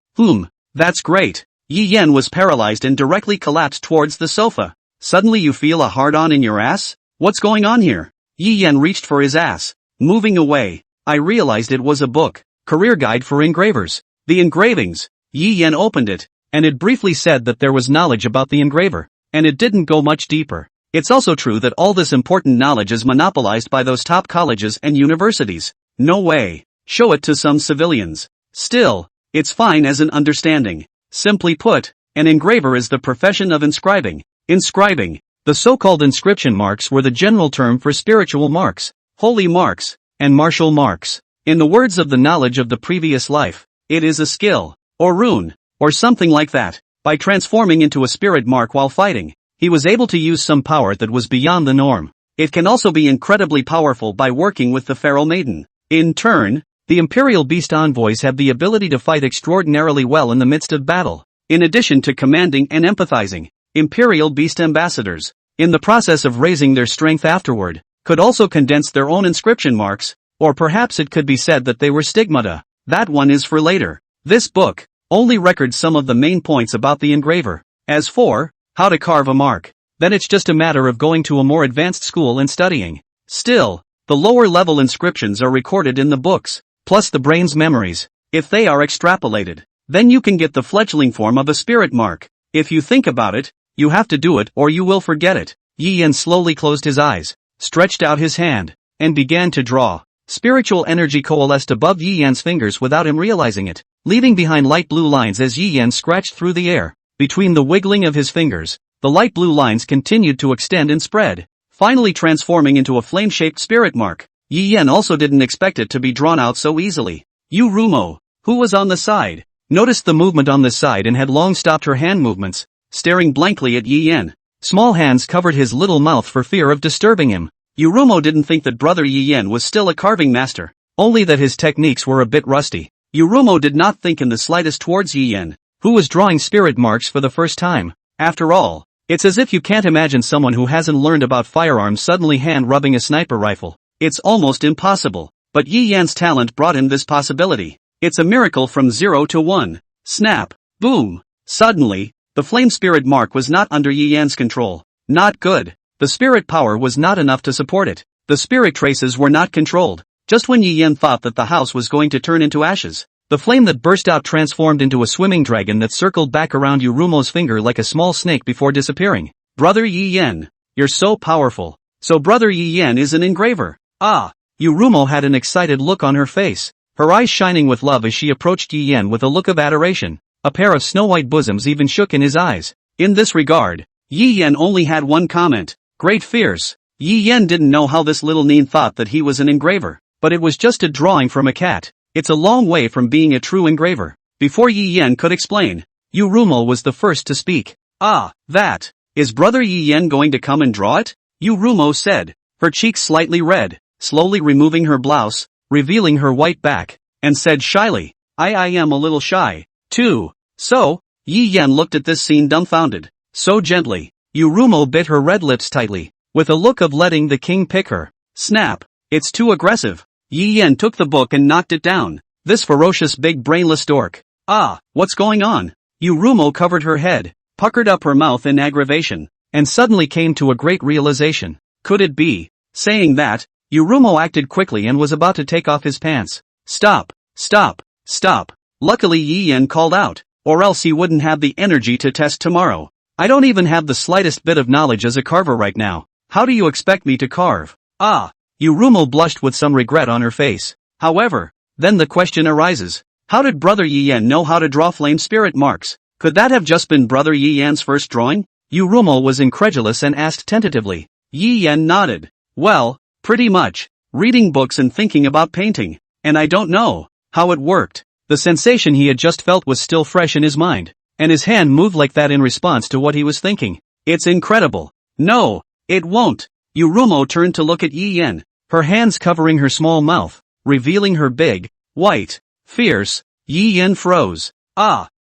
That's great. Yi Yan was paralyzed and directly collapsed towards the sofa. Suddenly you feel a hard-on in your ass? What's going on here? Yi Yan reached for his ass. Moving away, I realized it was a book. Career guide for engravers. The engravings. Yi Yan opened it, and it briefly said that there was knowledge about the engraver. And it didn't go much deeper. It's also true that all this important knowledge is monopolized by those top colleges and universities. No way. Show it to some civilians. Still, it's fine as an understanding. Simply put, an engraver is the profession of inscribing. Inscribing. The so-called inscription marks were the general term for spiritual marks, holy marks, and martial marks. In the words of the knowledge of the previous life, it is a skill, or rune, or something like that. By transforming into a spirit mark while fighting, he was able to use some power that was beyond the norm. It can also be incredibly powerful by working with the Feral Maiden. In turn, the Imperial Beast Envoys have the ability to fight extraordinarily well in the midst of battle. In addition to commanding and empathizing, Imperial Beast Ambassadors, in the process of raising their strength afterward, could also condense their own inscription marks, or perhaps it could be said that they were stigmata. That one is for later. This book only records some of the main points about the engraver. As for how to carve a mark, then it's just a matter of going to a more advanced school and studying. Still, the lower-level inscriptions are recorded in the books, plus the brain's memories. If they are extrapolated, then you can get the fledgling form of a spirit mark. If you think about it, you have to do it or you will forget it. Yi Yan slowly closed his eyes, stretched out his hand, and began to draw. Spiritual energy coalesced above Yi Yan's fingers without him realizing it, leaving behind light blue lines as Yi Yan scratched through the air. Between the wiggling of his fingers, the light blue lines continued to extend and spread, finally transforming into a flame-shaped spirit mark. Yi Yan also didn't expect it to be drawn out so easily. Yurumo, who was on the side, noticed the movement on the side and had long stopped her hand movements, staring blankly at Yi Yan. Small hands covered his little mouth for fear of disturbing him. Yurumo didn't think that Brother Yi Yen was still a carving master, only that his techniques were a bit rusty. Yurumo did not think in the slightest towards Yi Yen, who was drawing spirit marks for the first time. After all, it's as if you can't imagine someone who hasn't learned about firearms suddenly hand-rubbing a sniper rifle. It's almost impossible. But Yi Yan's talent brought him this possibility. It's a miracle from 0 to 1. Snap. Boom. Suddenly, the flame spirit mark was not under Yi Yan's control. Not good. The spirit power was not enough to support it. The spirit traces were not controlled. Just when Yi Yan thought that the house was going to turn into ashes, the flame that burst out transformed into a swimming dragon that circled back around Yurumo's finger like a small snake before disappearing. Brother Yi Yan, you're so powerful. So Brother Yi Yan is an engraver. Ah! Yurumo had an excited look on her face, her eyes shining with love as she approached Yi Yan with a look of adoration. A pair of snow-white bosoms even shook in his eyes. In this regard, Yi Yan only had one comment. Great fierce. Yi Yan didn't know how this little Nin thought that he was an engraver, but it was just a drawing from a cat. It's a long way from being a true engraver. Before Yi Yan could explain, Yurumo was the first to speak. Ah, that. Is Brother Yi Yan going to come and draw it? Yurumo said, her cheeks slightly red, slowly removing her blouse, revealing her white back, and said shyly, I am a little shy, too. So? Yi Yan looked at this scene dumbfounded. So gently, Yurumo bit her red lips tightly, with a look of letting the king pick her. Snap. It's too aggressive. Yi Yan took the book and knocked it down. This ferocious big brainless dork. Ah, what's going on? Yurumo covered her head, puckered up her mouth in aggravation, and suddenly came to a great realization. Could it be? Saying that, Yurumo acted quickly and was about to take off his pants. Stop, stop, stop. Luckily Yi Yan called out, or else he wouldn't have the energy to test tomorrow. I don't even have the slightest bit of knowledge as a carver right now. How do you expect me to carve? Ah, Yurumo blushed with some regret on her face. However, then the question arises, how did Brother Yi Yan know how to draw flame spirit marks? Could that have just been Brother Yi Yan's first drawing? Yurumo was incredulous and asked tentatively. Yi Yan nodded. Well, pretty much. Reading books and thinking about painting. And I don't know how it worked. The sensation he had just felt was still fresh in his mind, and his hand moved like that in response to what he was thinking. It's incredible. No, it won't. Yurumo turned to look at Yi Yan, her hands covering her small mouth, revealing her big, white, fierce. Yi Yan froze.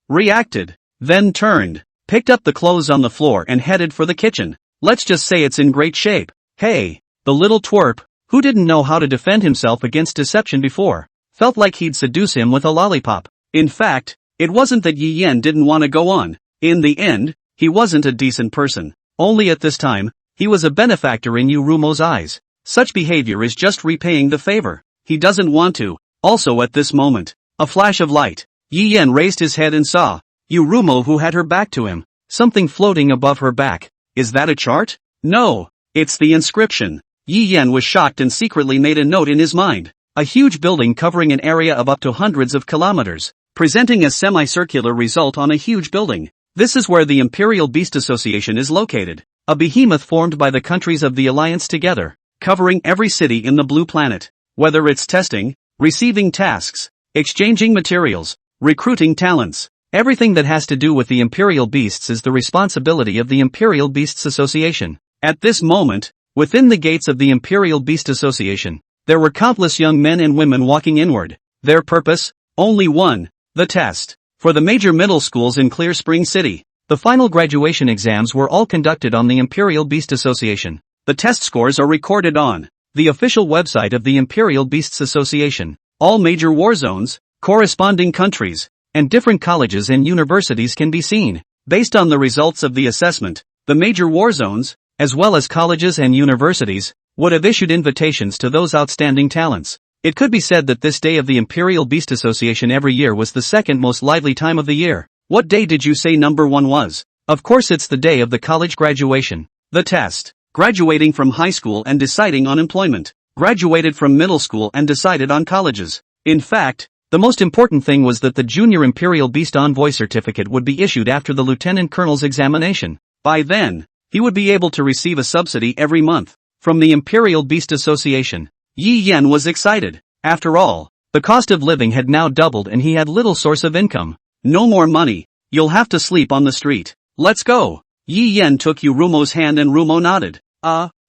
Reacted. Then turned, picked up the clothes on the floor and headed for the kitchen. Let's just say it's in great shape. Hey, the little twerp, who didn't know how to defend himself against deception before, felt like he'd seduce him with a lollipop. In fact, it wasn't that Yi Yan didn't want to go on. In the end, he wasn't a decent person. Only at this time, he was a benefactor in Yurumo's eyes. Such behavior is just repaying the favor. He doesn't want to. Also at this moment, a flash of light. Yi Yan raised his head and saw Yurumo, who had her back to him. Something floating above her back. Is that a chart? No, it's the inscription. Yi Yan was shocked and secretly made a note in his mind. A huge building covering an area of up to hundreds of kilometers, presenting a semicircular result on a huge building. This is where the Imperial Beast Association is located. A behemoth formed by the countries of the Alliance together, covering every city in the blue planet. Whether it's testing, receiving tasks, exchanging materials, recruiting talents, everything that has to do with the Imperial Beasts is the responsibility of the Imperial Beasts Association. At this moment, within the gates of the Imperial Beast Association, there were countless young men and women walking inward. Their purpose? Only one. The test. For the major middle schools in Clear Spring City, the final graduation exams were all conducted on the Imperial Beast Association. The test scores are recorded on the official website of the Imperial Beasts Association. All major war zones, corresponding countries, and different colleges and universities can be seen. Based on the results of the assessment, the major war zones, as well as colleges and universities, would have issued invitations to those outstanding talents. It could be said that this day of the Imperial Beast Association every year was the second most lively time of the year. What day did you say number one was? Of course it's the day of the college graduation. The test. Graduating from high school and deciding on employment. Graduated from middle school and decided on colleges. In fact, the most important thing was that the Junior Imperial Beast Envoy certificate would be issued after the Lieutenant Colonel's examination. By then, he would be able to receive a subsidy every month from the Imperial Beast Association. Yi Yan was excited. After all, the cost of living had now doubled and he had little source of income. No more money. You'll have to sleep on the street. Let's go. Yi Yan took Yurumo's hand and Rumo nodded.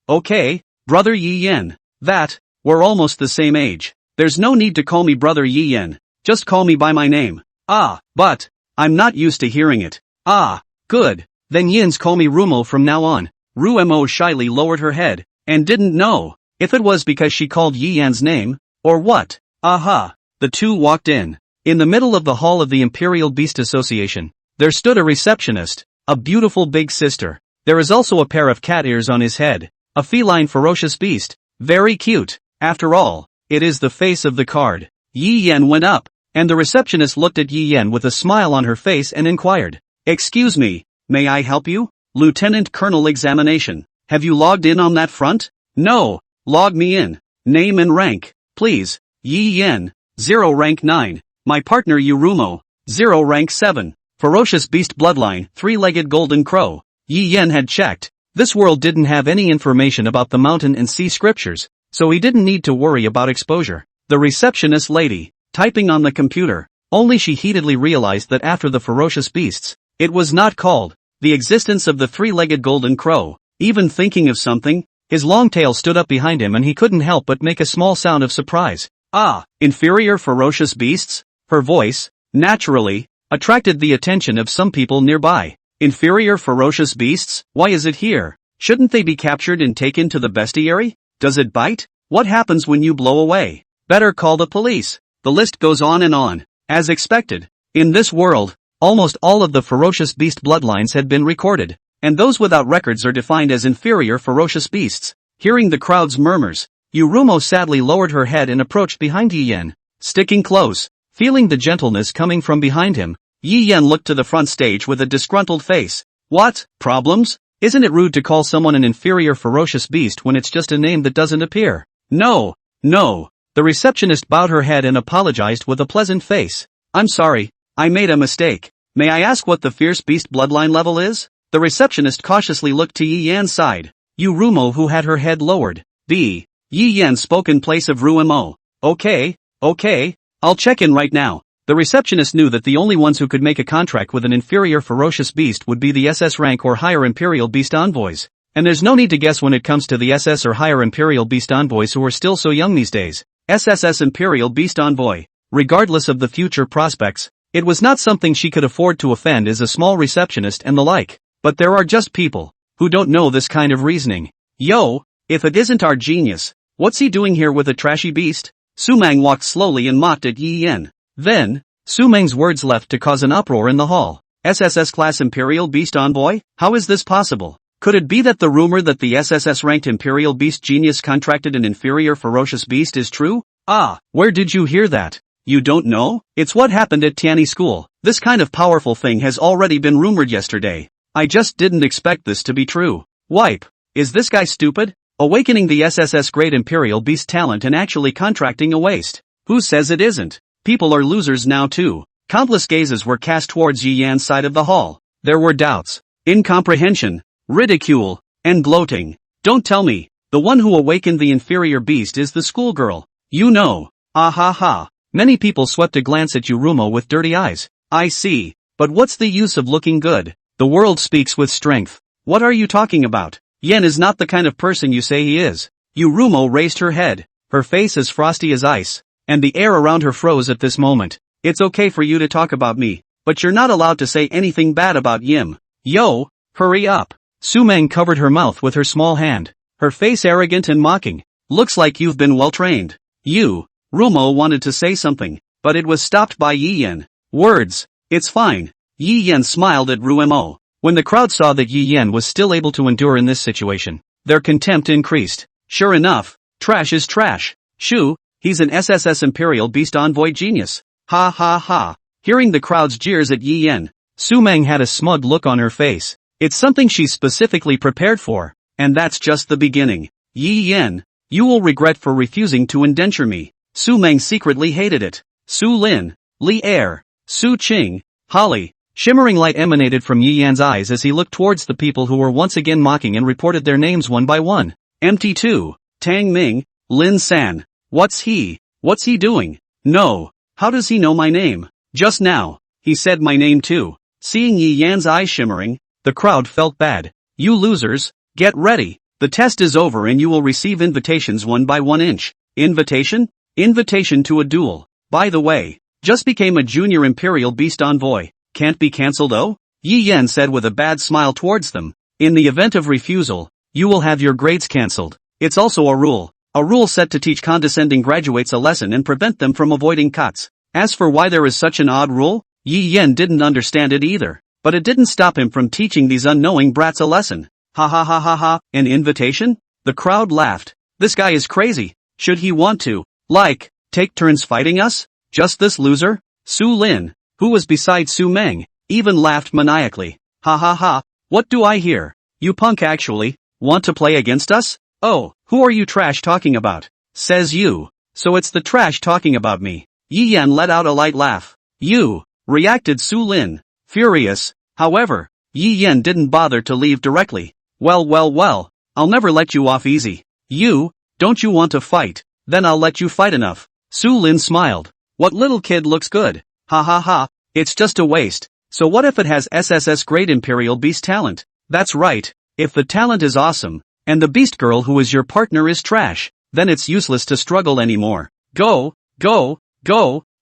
Okay, brother Yi Yan. We're almost the same age. There's no need to call me brother Yi Yan. Just call me by my name. But I'm not used to hearing it. Good. Then Yins call me Rumo from now on. Rumo shyly lowered her head, and didn't know if it was because she called Yi Yan's name, or what. The two walked in. In the middle of the hall of the Imperial Beast Association, there stood a receptionist, a beautiful big sister. There is also a pair of cat ears on his head, a feline ferocious beast, very cute. After all, it is the face of the card. Yi Yan went up, and the receptionist looked at Yi Yan with a smile on her face and inquired, "Excuse me, may I help you? Lieutenant Colonel examination. Have you logged in on that front?" "No, log me in. Name and rank, please." "Yi Yan, 0 rank 9. My partner Yurumo, 0 rank 7. Ferocious beast bloodline, 3-legged golden crow." Yi Yan had checked. This world didn't have any information about the mountain and sea scriptures, so he didn't need to worry about exposure. The receptionist lady, typing on the computer, only she heatedly realized that after the ferocious beasts, it was not called the existence of the 3-legged golden crow. Even thinking of something, his long tail stood up behind him and he couldn't help but make a small sound of surprise. Inferior ferocious beasts? Her voice, naturally, attracted the attention of some people nearby. Inferior ferocious beasts? Why is it here? Shouldn't they be captured and taken to the bestiary? Does it bite? What happens when you blow away? Better call the police. The list goes on and on. As expected, in this world, almost all of the ferocious beast bloodlines had been recorded, and those without records are defined as inferior ferocious beasts. Hearing the crowd's murmurs, Yurumo sadly lowered her head and approached behind Yi Yan. Sticking close, feeling the gentleness coming from behind him, Yi Yan looked to the front stage with a disgruntled face. "What? Problems? Isn't it rude to call someone an inferior ferocious beast when it's just a name that doesn't appear?" No. The receptionist bowed her head and apologized with a pleasant face. "I'm sorry, I made a mistake. May I ask what the fierce beast bloodline level is?" The receptionist cautiously looked to Yi Yan's side. Yurumo, who had her head lowered. Yi Yan spoke in place of Rumo. Okay, I'll check in right now." The receptionist knew that the only ones who could make a contract with an inferior ferocious beast would be the SS rank or higher Imperial Beast envoys. And there's no need to guess when it comes to the SS or higher Imperial Beast envoys who are still so young these days. SSS Imperial Beast Envoy. Regardless of the future prospects, it was not something she could afford to offend as a small receptionist and the like. But there are just people who don't know this kind of reasoning. Yo, if it isn't our genius, what's he doing here with a trashy beast? Sumang walked slowly and mocked at Yi Yan. Then, Sumang's words left to cause an uproar in the hall. SSS class Imperial Beast Envoy? How is this possible? Could it be that the rumor that the SSS-ranked Imperial Beast Genius contracted an inferior ferocious beast is true? Where did you hear that? You don't know? It's what happened at Tianyi School. This kind of powerful thing has already been rumored yesterday. I just didn't expect this to be true. Wipe. Is this guy stupid? Awakening the SSS Great Imperial Beast talent and actually contracting a waste. Who says it isn't? People are losers now too. Countless gazes were cast towards Yi Yan's side of the hall. There were doubts, incomprehension, ridicule, and gloating. Don't tell me, the one who awakened the inferior beast is the schoolgirl. You know. Many people swept a glance at Yurumo with dirty eyes. I see. But what's the use of looking good? The world speaks with strength. What are you talking about? Yen is not the kind of person you say he is. Yurumo raised her head, her face as frosty as ice, and the air around her froze at this moment. It's okay for you to talk about me, but you're not allowed to say anything bad about Yim. Yo, hurry up. Sumang covered her mouth with her small hand, her face arrogant and mocking. Looks like you've been well trained. Rumo wanted to say something, but it was stopped by Yi Yan. Words. It's fine. Yi Yan smiled at Rumo. When the crowd saw that Yi Yan was still able to endure in this situation, their contempt increased. Sure enough, trash is trash. Shoo, he's an SSS Imperial Beast Envoy genius. Ha. Hearing the crowd's jeers at Yi Yan, Sumang had a smug look on her face. It's something she's specifically prepared for, and that's just the beginning. Yi Yan, you will regret for refusing to indenture me. Sumang secretly hated it. Su Lin, Li Air, Su Qing, Holly. Shimmering light emanated from Yi Yan's eyes as he looked towards the people who were once again mocking and reported their names one by one. MT2, Tang Ming, Lin San. What's he doing? No. How does he know my name? Just now, he said my name too. Seeing Yi Yan's eyes shimmering, The crowd felt bad. You losers, get ready. The test is over and you will receive invitations 1 by 1 inch. Invitation? Invitation to a duel. By the way, just became a junior Imperial Beast Envoy. Can't be cancelled oh? Yi Yan said with a bad smile towards them. In the event of refusal, you will have your grades cancelled. It's also a rule set to teach condescending graduates a lesson and prevent them from avoiding cuts. As for why there is such an odd rule, Yi Yan didn't understand it either, but it didn't stop him from teaching these unknowing brats a lesson. Ha ha ha ha ha, an invitation? The crowd laughed. This guy is crazy. Should he want to, take turns fighting us? Just this loser? Su Lin, who was beside Su Meng, even laughed maniacally. Ha ha ha, what do I hear? You punk actually want to play against us? Oh, who are you trash talking about? Says you. So it's the trash talking about me. Yi Yan let out a light laugh. You, reacted Su Lin, furious. However, Yi Yan didn't bother to leave directly. Well, I'll never let you off easy. You, don't you want to fight? Then I'll let you fight enough. Su Lin smiled. What little kid looks good? Ha ha ha, it's just a waste. So what if it has SSS grade Imperial Beast talent? That's right, if the talent is awesome, and the beast girl who is your partner is trash, then it's useless to struggle anymore. Go.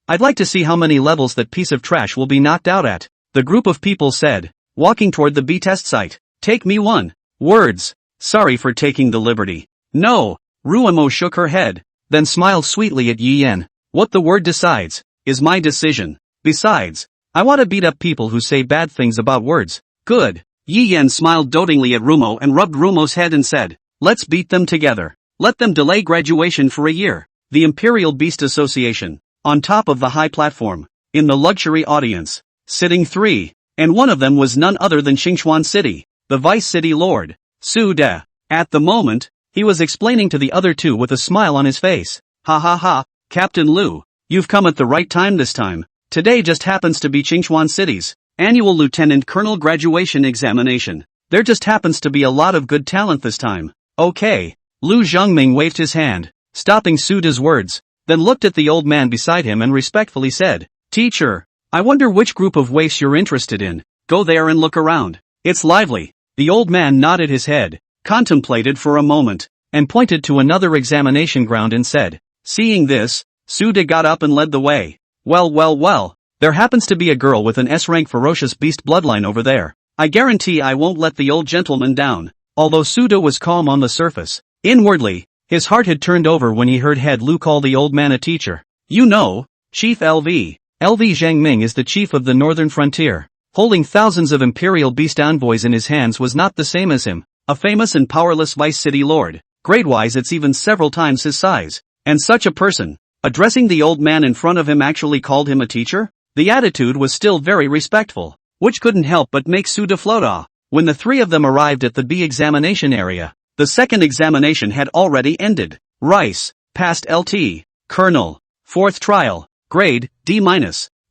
I'd like to see how many levels that piece of trash will be knocked out at. The group of people said, walking toward the B test site. Take me one. Words. Sorry for taking the liberty. No. Ruamo shook her head, then smiled sweetly at Yi Yan. What the word decides, is my decision. Besides, I want to beat up people who say bad things about words. Good. Yi Yan smiled dotingly at Rumo and rubbed Rumo's head and said, let's beat them together. Let them delay graduation for a year. The Imperial Beast Association, on top of the high platform, in the luxury audience, sitting 3, and one of them was none other than Xingchuan City, the Vice City Lord, Su De. At the moment, he was explaining to the other two with a smile on his face. Ha ha ha, Captain Lu, you've come at the right time this time. Today just happens to be Xingchuan City's annual Lieutenant Colonel graduation examination. There just happens to be a lot of good talent this time. Okay. Lu Zhengming waved his hand, stopping Su De's words, then looked at the old man beside him and respectfully said, Teacher, I wonder which group of waifs you're interested in. Go there and look around. It's lively. The old man nodded his head, contemplated for a moment, and pointed to another examination ground and said, seeing this, Su De got up and led the way. Well, there happens to be a girl with an S-rank ferocious beast bloodline over there. I guarantee I won't let the old gentleman down. Although Su De was calm on the surface, inwardly, his heart had turned over when he heard Head Lu call the old man a teacher. You know, Chief LV. LV Zhengming is the chief of the northern frontier. Holding thousands of Imperial Beast envoys in his hands was not the same as him, a famous and powerless Vice City Lord. Grade-wise it's even several times his size. And such a person, addressing the old man in front of him actually called him a teacher? The attitude was still very respectful, which couldn't help but make Su De float off. When the three of them arrived at the B examination area, the second examination had already ended. Rice, passed LT, Colonel, 4th trial, grade, D-.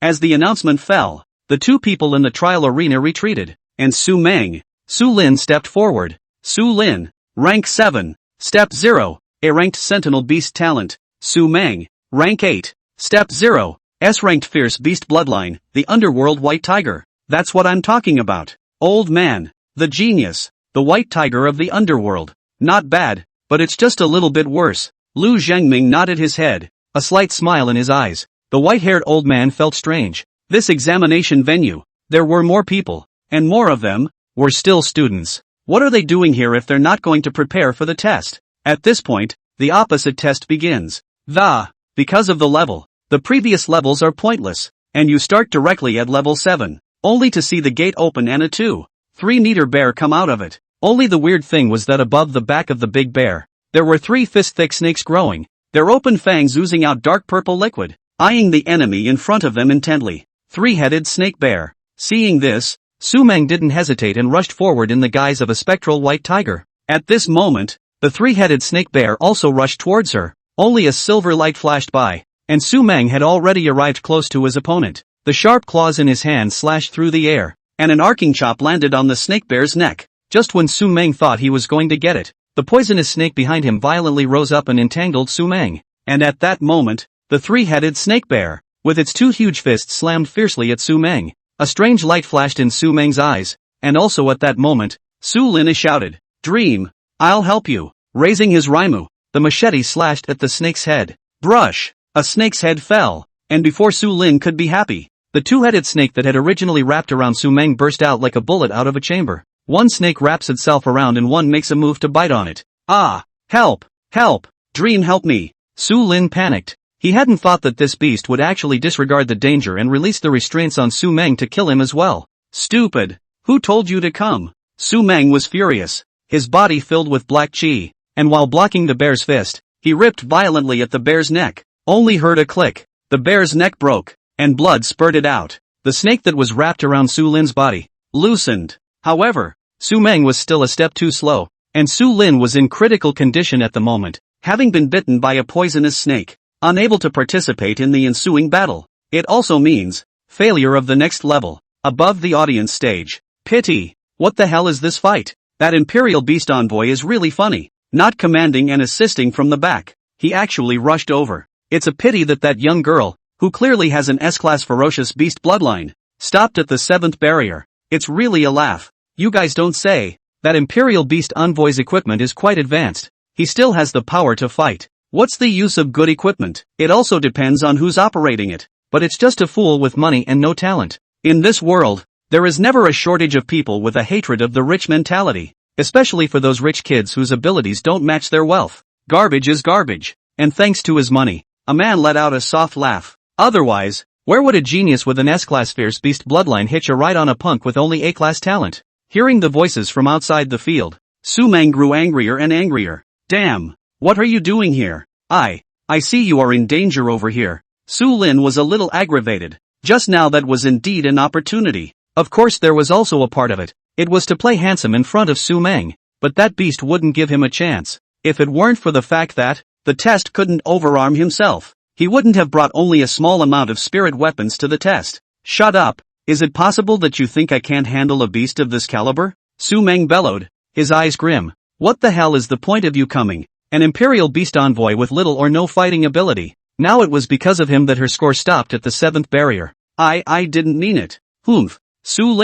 As the announcement fell, the two people in the trial arena retreated, and Su Lin stepped forward. Su Lin, rank 7, step 0, a ranked Sentinel Beast talent. Su Meng, rank 8, step 0, S-ranked Fierce Beast bloodline, the Underworld White Tiger. That's what I'm talking about. Old man, the genius, the White Tiger of the Underworld. Not bad, but it's just a little bit worse. Lu Zhengming nodded his head, a slight smile in his eyes. The white-haired old man felt strange. This examination venue, there were more people, and more of them, were still students. What are they doing here if they're not going to prepare for the test? At this point, the opposite test begins. Because of the level, the previous levels are pointless, and you start directly at level 7, only to see the gate open and a 2-3-meter bear come out of it. Only the weird thing was that above the back of the big bear, there were 3 fist-thick snakes growing, their open fangs oozing out dark purple liquid, eyeing the enemy in front of them intently. 3-headed snake bear. Seeing this, Su Meng didn't hesitate and rushed forward in the guise of a spectral white tiger. At this moment, the 3-headed snake bear also rushed towards her. Only a silver light flashed by, and Su Meng had already arrived close to his opponent. The sharp claws in his hand slashed through the air, and an arcing chop landed on the snake bear's neck. Just when Su Meng thought he was going to get it, the poisonous snake behind him violently rose up and entangled Su Meng. And at that moment, the 3-headed snake bear, with its 2 huge fists slammed fiercely at Su Meng. A strange light flashed in Su Meng's eyes, and also at that moment, Su Lin shouted, "Dream! I'll help you!" Raising his Raimu, the machete slashed at the snake's head. Brush! A snake's head fell, and before Su Lin could be happy, the two-headed snake that had originally wrapped around Su Meng burst out like a bullet out of a chamber. One snake wraps itself around and one makes a move to bite on it. Ah! Help! Help! Dream, help me! Su Lin panicked. He hadn't thought that this beast would actually disregard the danger and release the restraints on Su Meng to kill him as well. Stupid! Who told you to come? Su Meng was furious, his body filled with black chi, and while blocking the bear's fist, he ripped violently at the bear's neck. Only heard a click. The bear's neck broke, and blood spurted out. The snake that was wrapped around Su Lin's body loosened. However, Su Meng was still a step too slow, and Su Lin was in critical condition at the moment, having been bitten by a poisonous snake, unable to participate in the ensuing battle. It also means failure of the next level, above the audience stage. Pity! What the hell is this fight? That Imperial Beast Envoy is really funny, not commanding and assisting from the back. He actually rushed over. It's a pity that that young girl, who clearly has an S-class ferocious beast bloodline, stopped at the 7th barrier. It's really a laugh. You guys don't say. That Imperial Beast Envoy's equipment is quite advanced. He still has the power to fight. What's the use of good equipment? It also depends on who's operating it. But it's just a fool with money and no talent. In this world, there is never a shortage of people with a hatred of the rich mentality, especially for those rich kids whose abilities don't match their wealth. Garbage is garbage. And thanks to his money, a man let out a soft laugh. Otherwise, where would a genius with an S-class fierce beast bloodline hitch a ride on a punk with only A-class talent? Hearing the voices from outside the field, Su Meng grew angrier and angrier. Damn! What are you doing here? I see you are in danger over here. Su Lin was a little aggravated. Just now that was indeed an opportunity. Of course there was also a part of it. It was to play handsome in front of Su Meng, but that beast wouldn't give him a chance. If it weren't for the fact that the test couldn't overarm himself, he wouldn't have brought only a small amount of spirit weapons to the test. Shut up! Is it possible that you think I can't handle a beast of this caliber? Su Meng bellowed, his eyes grim. What the hell is the point of you coming? An Imperial Beast Envoy with little or no fighting ability. Now it was because of him that her score stopped at the 7th barrier. I didn't mean it. Humph. Su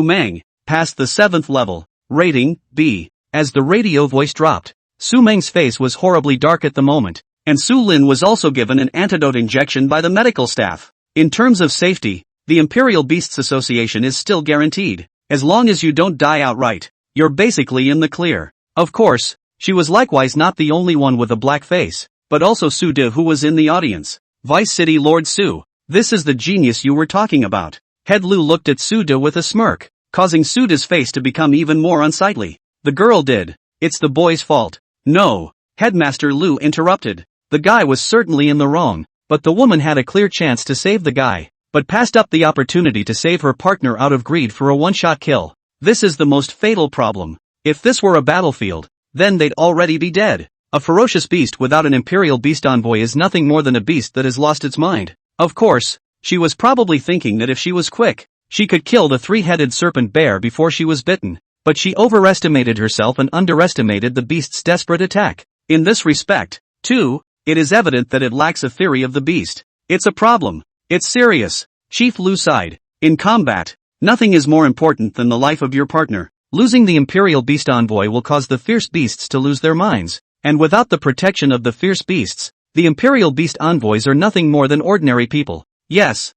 Meng, passed the 7th level. Rating, B. As the radio voice dropped, Su Meng's face was horribly dark at the moment, and Su Lin was also given an antidote injection by the medical staff. In terms of safety, the Imperial Beasts Association is still guaranteed. As long as you don't die outright, you're basically in the clear. Of course, she was likewise not the only one with a black face, but also Su De, who was in the audience. Vice City Lord Su, this is the genius you were talking about. Head Lu looked at Su De with a smirk, causing Su De's face to become even more unsightly. The girl did. It's the boy's fault. No, Headmaster Lu interrupted. The guy was certainly in the wrong, but the woman had a clear chance to save the guy, but passed up the opportunity to save her partner out of greed for a one-shot kill. This is the most fatal problem. If this were a battlefield, then they'd already be dead. A ferocious beast without an Imperial Beast Envoy is nothing more than a beast that has lost its mind. Of course, she was probably thinking that if she was quick, she could kill the three-headed serpent bear before she was bitten. But she overestimated herself and underestimated the beast's desperate attack. In this respect, too, it is evident that it lacks a theory of the beast. It's a problem. It's serious. Chief Lu sighed. In combat, nothing is more important than the life of your partner. Losing the Imperial Beast Envoy will cause the fierce beasts to lose their minds. And without the protection of the fierce beasts, the Imperial Beast Envoys are nothing more than ordinary people. Yes.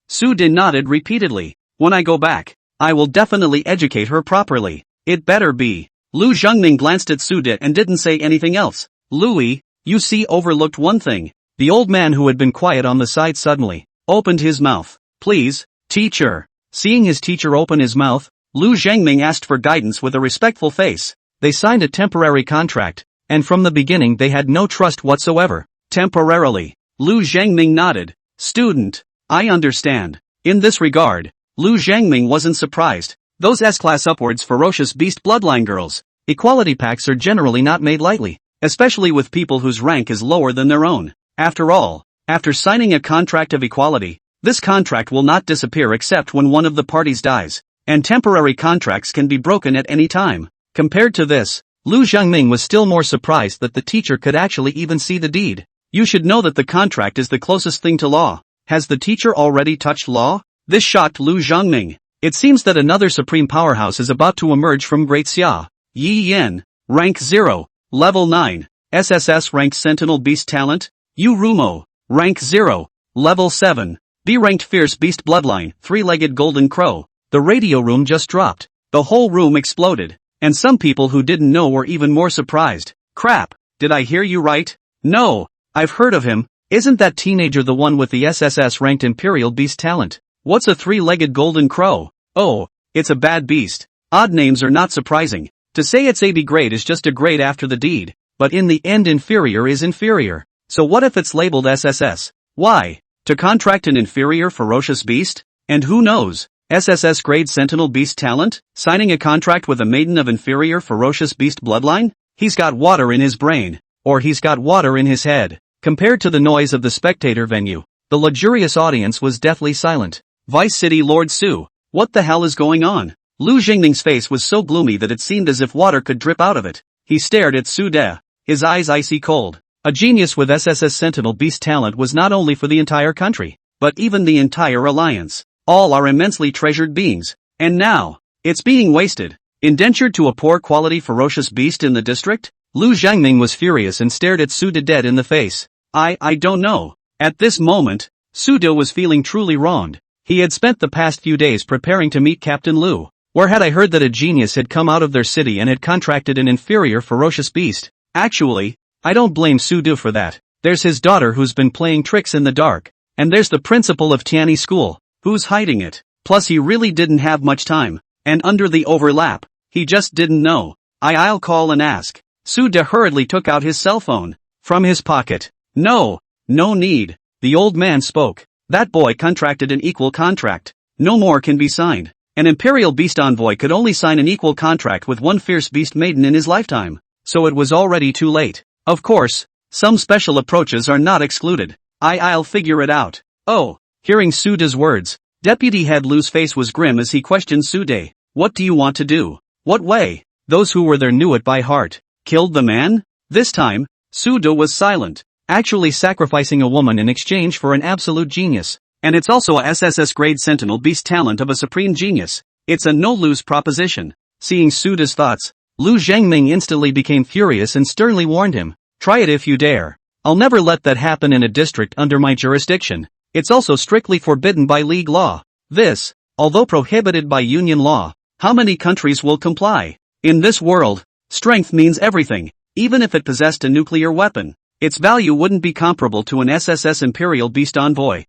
Su De nodded repeatedly. When I go back, I will definitely educate her properly. It better be. Lu Zhengming glanced at Su De and didn't say anything else. Louis, you see, overlooked one thing. The old man who had been quiet on the side suddenly opened his mouth. Please, teacher. Seeing his teacher open his mouth, Lu Zhengming asked for guidance with a respectful face. They signed a temporary contract, and from the beginning they had no trust whatsoever. Temporarily. Lu Zhengming nodded. Student, I understand. In this regard, Lu Zhengming wasn't surprised. Those S-class upwards ferocious beast bloodline girls. Equality pacts are generally not made lightly, especially with people whose rank is lower than their own. After all, after signing a contract of equality, this contract will not disappear except when one of the parties dies, and temporary contracts can be broken at any time. Compared to this, Lu Zhengming was still more surprised that the teacher could actually even see the deed. You should know that the contract is the closest thing to law. Has the teacher already touched law? This shocked Lu Zhengming. It seems that another supreme powerhouse is about to emerge from Great Xia. Yi Yen, rank 0, level 9, SSS ranked Sentinel Beast talent. Yu Rumo, rank 0, level 7, B ranked Fierce Beast bloodline, 3-legged golden crow. The radio room just dropped. The whole room exploded. And some people who didn't know were even more surprised. Crap, did I hear you right? No, I've heard of him. Isn't that teenager the one with the SSS ranked Imperial Beast talent? What's a 3-legged golden crow? Oh, it's a bad beast. Odd names are not surprising. To say it's AB grade is just a grade after the deed. But in the end inferior is inferior. So what if it's labeled SSS? Why? To contract an inferior ferocious beast? And who knows? SSS grade Sentinel Beast talent? Signing a contract with a maiden of inferior ferocious beast bloodline? He's got water in his brain. Or he's got water in his head. Compared to the noise of the spectator venue, the luxurious audience was deathly silent. Vice City Lord Su, what the hell is going on? Lu Jingning's face was so gloomy that it seemed as if water could drip out of it. He stared at Su De, his eyes icy cold. A genius with SSS Sentinel Beast talent was not only for the entire country, but even the entire alliance. All are immensely treasured beings. And now, it's being wasted. Indentured to a poor quality ferocious beast in the district? Lu Jiangning was furious and stared at Su De dead in the face. I don't know. At this moment, Su De was feeling truly wronged. He had spent the past few days preparing to meet Captain Lu. Where had I heard that a genius had come out of their city and had contracted an inferior ferocious beast? Actually, I don't blame Su De for that. There's his daughter who's been playing tricks in the dark. And there's the principal of Tianyi School, who's hiding it. Plus he really didn't have much time. And under the overlap, he just didn't know. I'll call and ask. Su De hurriedly took out his cell phone from his pocket. No need. The old man spoke. That boy contracted an equal contract. No more can be signed. An Imperial Beast envoy could only sign an equal contract with one fierce beast maiden in his lifetime. So it was already too late. Of course, some special approaches are not excluded. I'll figure it out. Oh, hearing Su De's words, Deputy Head Lu's face was grim as he questioned Su De. What do you want to do? What way? Those who were there knew it by heart. Killed the man? This time, Su De was silent. Actually sacrificing a woman in exchange for an absolute genius. And it's also a SSS grade Sentinel Beast talent of a supreme genius. It's a no-lose proposition. Seeing Su De's thoughts, Lu Jiangming instantly became furious and sternly warned him. Try it if you dare. I'll never let that happen in a district under my jurisdiction. It's also strictly forbidden by league law. This, although prohibited by union law, how many countries will comply? In this world, strength means everything. Even if it possessed a nuclear weapon, its value wouldn't be comparable to an SSS Imperial Beast envoy.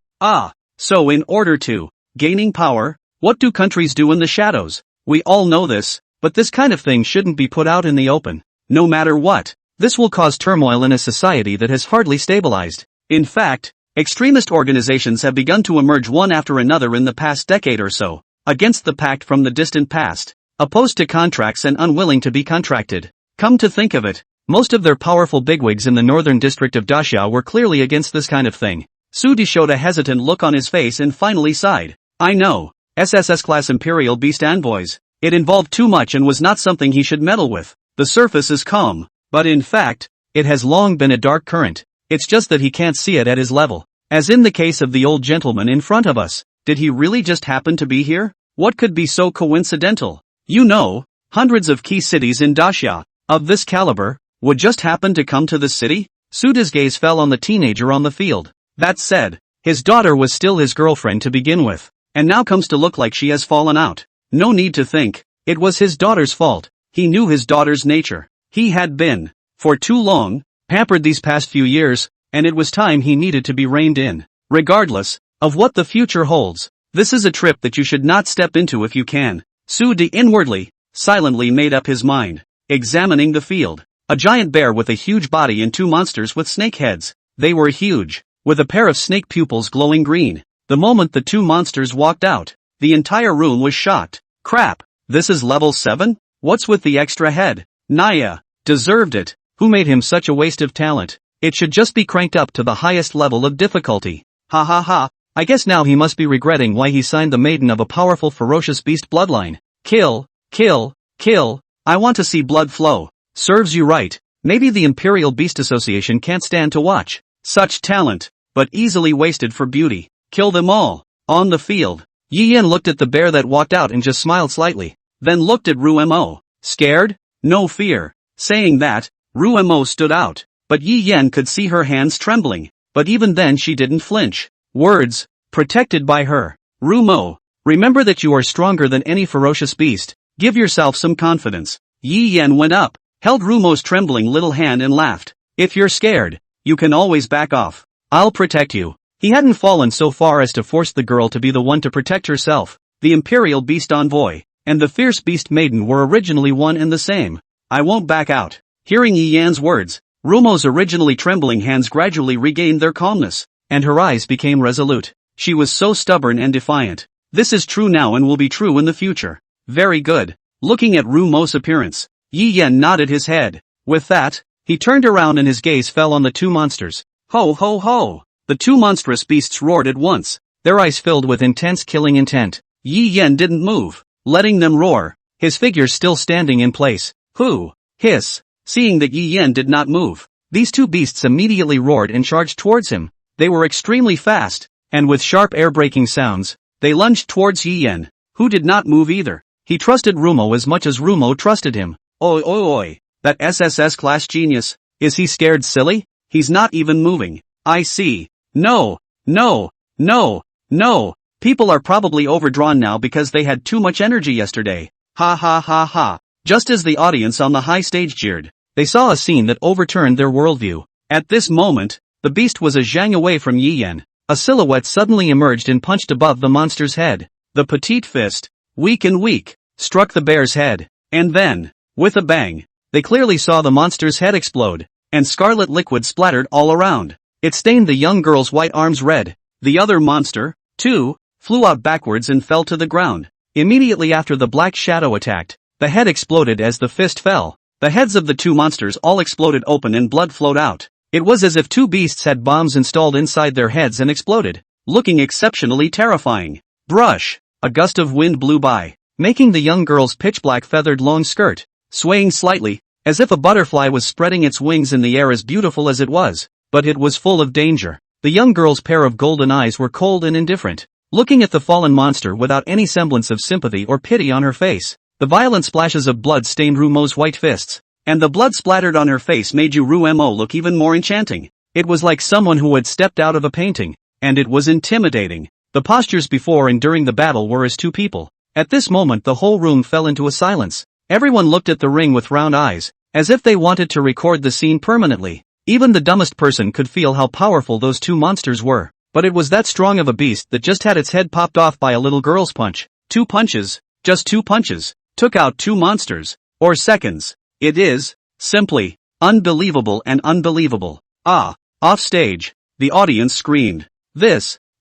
So in order to gaining power, what do countries do in the shadows? We all know this, but this kind of thing shouldn't be put out in the open. No matter what, this will cause turmoil in a society that has hardly stabilized. In fact, extremist organizations have begun to emerge one after another in the past decade or so, against the pact from the distant past, opposed to contracts and unwilling to be contracted. Come to think of it, most of their powerful bigwigs in the northern district of Daxia were clearly against this kind of thing. Su De showed a hesitant look on his face and finally sighed. I know, SSS-class Imperial Beast envoys. It involved too much and was not something he should meddle with. The surface is calm, but in fact, it has long been a dark current. It's just that he can't see it at his level. As in the case of the old gentleman in front of us, did he really just happen to be here? What could be so coincidental? You know, hundreds of key cities in Daxia, of this caliber, would just happen to come to the city? Su De's gaze fell on the teenager on the field. That said, his daughter was still his girlfriend to begin with, and now comes to look like she has fallen out. No need to think, it was his daughter's fault. He knew his daughter's nature. He had been, for too long, pampered these past few years, and it was time he needed to be reined in. Regardless of what the future holds, this is a trip that you should not step into if you can. Su De inwardly, silently made up his mind. Examining the field. A giant bear with a huge body and two monsters with snake heads. They were huge, with a pair of snake pupils glowing green. The moment the two monsters walked out, the entire room was shocked. Crap, this is level 7? What's with the extra head? Naya, deserved it. Who made him such a waste of talent? It should just be cranked up to the highest level of difficulty. Ha ha ha, I guess now he must be regretting why he signed the maiden of a powerful ferocious beast bloodline. Kill, kill, kill, I want to see blood flow. Serves you right, maybe the Imperial Beast Association can't stand to watch such talent, but easily wasted for beauty. Kill them all. On the field, Yi Yan looked at the bear that walked out and just smiled slightly, then looked at Rumo. Scared? No fear. Saying that, Rumo stood out, but Yi Yan could see her hands trembling, but even then she didn't flinch. Words, protected by her. Rumo, remember that you are stronger than any ferocious beast, give yourself some confidence. Yi Yan went up, held Rumo's trembling little hand and laughed. If you're scared, you can always back off. I'll protect you. He hadn't fallen so far as to force the girl to be the one to protect herself. The Imperial Beast Envoy and the Fierce Beast Maiden were originally one and the same. I won't back out. Hearing Yi Yan's words, Rumo's originally trembling hands gradually regained their calmness, and her eyes became resolute. She was so stubborn and defiant. This is true now and will be true in the future. Very good. Looking at Rumo's appearance, Yi Yan nodded his head. With that, he turned around and his gaze fell on the two monsters. Ho ho ho! The two monstrous beasts roared at once, their eyes filled with intense killing intent. Yi Yan didn't move, letting them roar, his figure still standing in place. Who? Hiss. Seeing that Yi Yan did not move, these two beasts immediately roared and charged towards him. They were extremely fast, and with sharp air-breaking sounds, they lunged towards Yi Yan, who did not move either. He trusted Rumo as much as Rumo trusted him. Oi oi oi, that SSS class genius, is he scared silly? He's not even moving. I see. No, no, no, no. People are probably overdrawn now because they had too much energy yesterday. Ha ha ha ha. Just as the audience on the high stage jeered, they saw a scene that overturned their worldview. At this moment, the beast was a zhang away from Yi Yan. A silhouette suddenly emerged and punched above the monster's head. The petite fist, weak and weak, struck the bear's head. And then, with a bang, they clearly saw the monster's head explode, and scarlet liquid splattered all around. It stained the young girl's white arms red. The other monster, too, flew out backwards and fell to the ground. Immediately after the black shadow attacked, the head exploded as the fist fell. The heads of the two monsters all exploded open and blood flowed out. It was as if two beasts had bombs installed inside their heads and exploded, looking exceptionally terrifying. Brush! A gust of wind blew by, making the young girl's pitch-black feathered long skirt, swaying slightly, as if a butterfly was spreading its wings in the air as beautiful as it was. But it was full of danger. The young girl's pair of golden eyes were cold and indifferent, looking at the fallen monster without any semblance of sympathy or pity on her face. The violent splashes of blood stained Rumo's white fists, and the blood splattered on her face made Rumo look even more enchanting. It was like someone who had stepped out of a painting, and it was intimidating. The postures before and during the battle were as two people. At this moment the whole room fell into a silence. Everyone looked at the ring with round eyes, as if they wanted to record the scene permanently. Even the dumbest person could feel how powerful those two monsters were, but it was that strong of a beast that just had its head popped off by a little girl's punch. 2 punches, just 2 punches, took out 2 monsters, or seconds. It is, simply, unbelievable and unbelievable. Ah, off stage, the audience screamed.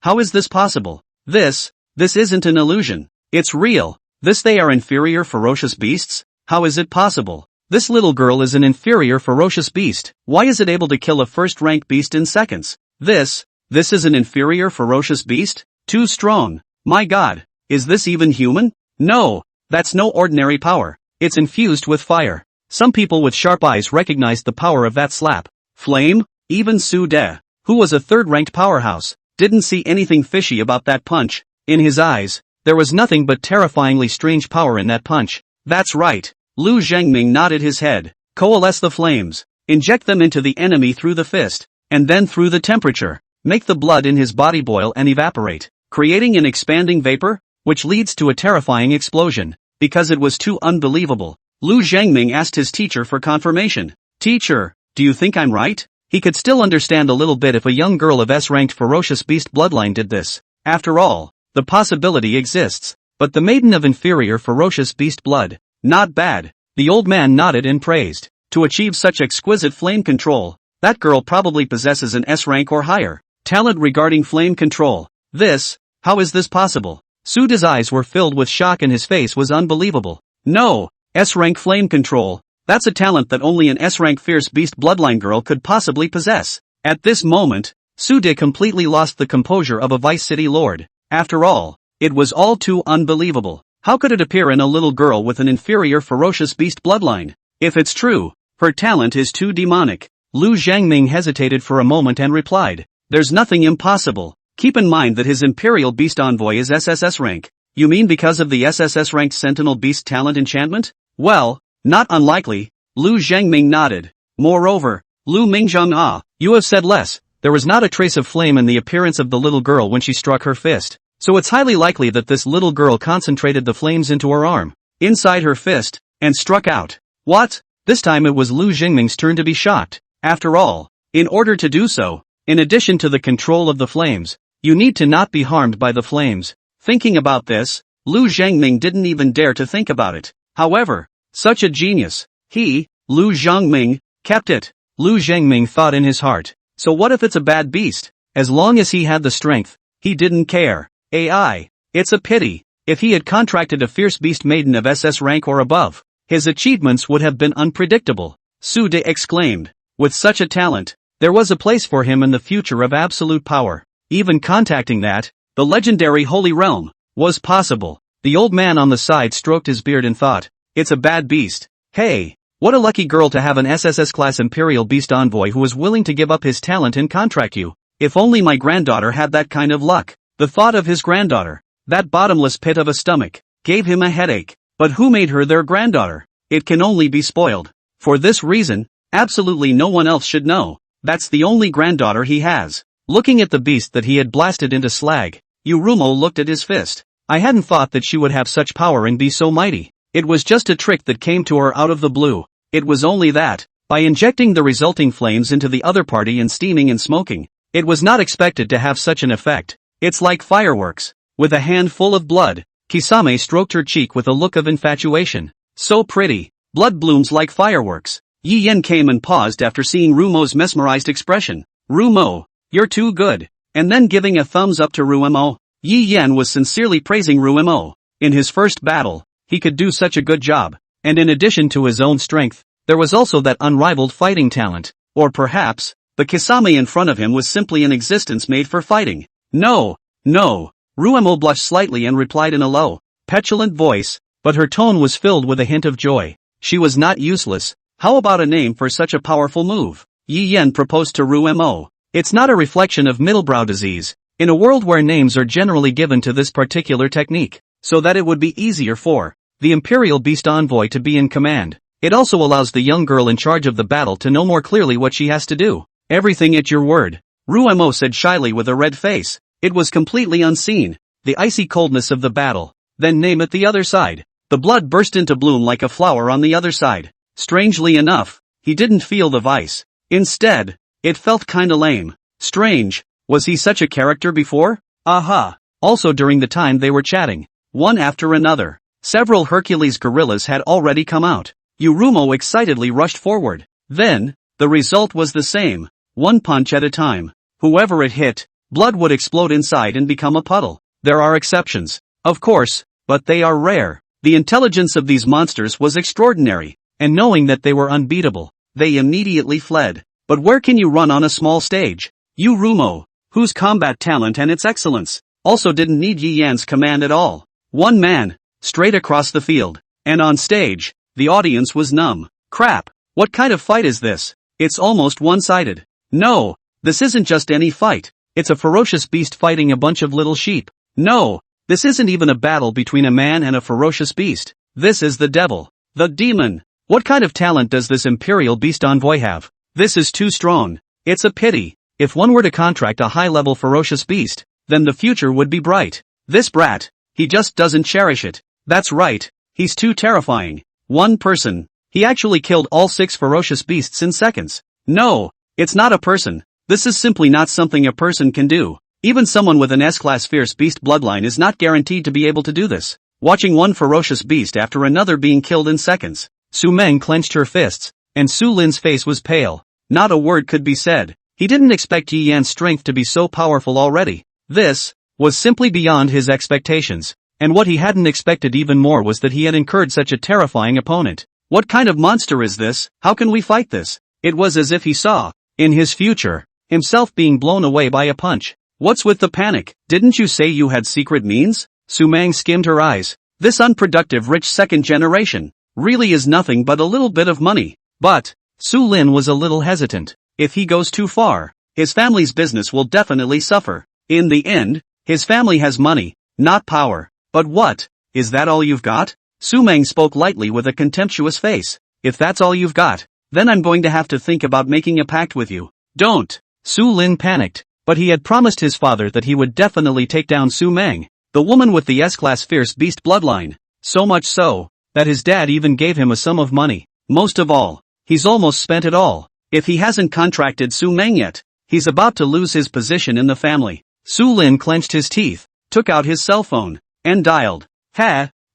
How is this possible? This isn't an illusion. It's real. They are inferior ferocious beasts? How is it possible? This little girl is an inferior ferocious beast. Why is it able to kill a first-rank beast in seconds? This is an inferior ferocious beast? Too strong. My god, is this even human? No, that's no ordinary power. It's infused with fire. Some people with sharp eyes recognized the power of that slap. Flame? Even Su De, who was a third-ranked powerhouse, didn't see anything fishy about that punch. In his eyes, there was nothing but terrifyingly strange power in that punch. That's right. Lu Zhengming nodded his head. Coalesce the flames. Inject them into the enemy through the fist, and then through the temperature. Make the blood in his body boil and evaporate, creating an expanding vapor, which leads to a terrifying explosion. Because it was too unbelievable, Lu Zhengming asked his teacher for confirmation. Teacher, do you think I'm right? He could still understand a little bit if a young girl of S-ranked ferocious beast bloodline did this. After all, the possibility exists. But the maiden of inferior ferocious beast blood, not bad. The old man nodded and praised. To achieve such exquisite flame control, that girl probably possesses an S rank or higher talent regarding flame control. How is this possible? Su De's eyes were filled with shock and his face was unbelievable. No, S rank flame control. That's a talent that only an S rank fierce beast bloodline girl could possibly possess. At this moment, Su De completely lost the composure of a Vice City lord. After all, it was all too unbelievable. How could it appear in a little girl with an inferior ferocious beast bloodline? If it's true, her talent is too demonic. Lu Zhangming hesitated for a moment and replied, there's nothing impossible. Keep in mind that his Imperial Beast Envoy is SSS rank. You mean because of the SSS ranked Sentinel Beast talent enchantment? Well, not unlikely. Lu Zhengming nodded. Moreover, Lu Mingzheng you have said less. There was not a trace of flame in the appearance of the little girl when she struck her fist. So it's highly likely that this little girl concentrated the flames into her arm, inside her fist, and struck out. What? This time it was Lu Zhengming's turn to be shocked. After all, in order to do so, in addition to the control of the flames, you need to not be harmed by the flames. Thinking about this, Lu Zhengming didn't even dare to think about it. However, such a genius, he, Lu Zhengming, kept it. Lu Zhengming thought in his heart, so what if it's a bad beast? As long as he had the strength, he didn't care. AI. It's a pity. If he had contracted a fierce beast maiden of SS rank or above, his achievements would have been unpredictable. Su De exclaimed. With such a talent, there was a place for him in the future of absolute power. Even contacting that, the legendary Holy Realm, was possible. The old man on the side stroked his beard and thought, it's a bad beast. Hey, what a lucky girl to have an SSS-class Imperial Beast Envoy who is willing to give up his talent and contract you. If only my granddaughter had that kind of luck. The thought of his granddaughter, that bottomless pit of a stomach, gave him a headache. But who made her their granddaughter? It can only be spoiled. For this reason, absolutely no one else should know. That's the only granddaughter he has. Looking at the beast that he had blasted into slag, Yurumo looked at his fist. I hadn't thought that she would have such power and be so mighty. It was just a trick that came to her out of the blue. It was only that, by injecting the resulting flames into the other party and steaming and smoking, it was not expected to have such an effect. It's like fireworks. With a hand full of blood, Kisame stroked her cheek with a look of infatuation. So pretty. Blood blooms like fireworks. Yi Yen came and paused after seeing Rumo's mesmerized expression. Rumo, you're too good. And then giving a thumbs up to Rumo, Yi Yen was sincerely praising Rumo. In his first battle, he could do such a good job. And in addition to his own strength, there was also that unrivaled fighting talent. Or perhaps, the Kisame in front of him was simply an existence made for fighting. No. Rumo blushed slightly and replied in a low, petulant voice, but her tone was filled with a hint of joy. She was not useless. How about a name for such a powerful move? Yi Yen proposed to Rumo. It's not a reflection of middlebrow disease, in a world where names are generally given to this particular technique, so that it would be easier for the Imperial Beast Envoy to be in command. It also allows the young girl in charge of the battle to know more clearly what she has to do. Everything at your word, Rumo said shyly with a red face. It was completely unseen, the icy coldness of the battle. Then name it the other side. The blood burst into bloom like a flower on the other side. Strangely enough, he didn't feel the vice. Instead, it felt kinda lame. Strange, was he such a character before? Aha. Also during the time they were chatting, one after another, several Hercules gorillas had already come out. Yurumo excitedly rushed forward. Then, the result was the same. One punch at a time. Whoever it hit, blood would explode inside and become a puddle. There are exceptions, of course, but they are rare. The intelligence of these monsters was extraordinary, and knowing that they were unbeatable, they immediately fled. But where can you run on a small stage? Yurumo, whose combat talent and its excellence, also didn't need Yi Yan's command at all. One man, straight across the field, and on stage, the audience was numb. Crap, what kind of fight is this? It's almost one-sided. No, this isn't just any fight. It's a ferocious beast fighting a bunch of little sheep. No, this isn't even a battle between a man and a ferocious beast. This is the devil. The demon. What kind of talent does this Imperial Beast Envoy have? This is too strong. It's a pity. If one were to contract a high-level ferocious beast, then the future would be bright. This brat, he just doesn't cherish it. That's right, he's too terrifying. One person. He actually killed all 6 ferocious beasts in seconds. No, it's not a person. This is simply not something a person can do. Even someone with an S-class fierce beast bloodline is not guaranteed to be able to do this. Watching one ferocious beast after another being killed in seconds, Su Meng clenched her fists, and Su Lin's face was pale. Not a word could be said. He didn't expect Yi Yan's strength to be so powerful already. This was simply beyond his expectations, and what he hadn't expected even more was that he had incurred such a terrifying opponent. What kind of monster is this? How can we fight this? It was as if he saw, in his future, himself being blown away by a punch. What's with the panic? Didn't you say you had secret means? Su Meng skimmed her eyes. This unproductive rich second generation really is nothing but a little bit of money. But Su Lin was a little hesitant. If he goes too far, his family's business will definitely suffer. In the end, his family has money, not power. But what? Is that all you've got? Su Meng spoke lightly with a contemptuous face. If that's all you've got, then I'm going to have to think about making a pact with you. Don't! Su Lin panicked, but he had promised his father that he would definitely take down Su Meng, the woman with the S-class fierce beast bloodline. So much so, that his dad even gave him a sum of money. Most of all, he's almost spent it all. If he hasn't contracted Su Meng yet, he's about to lose his position in the family. Su Lin clenched his teeth, took out his cell phone, and dialed.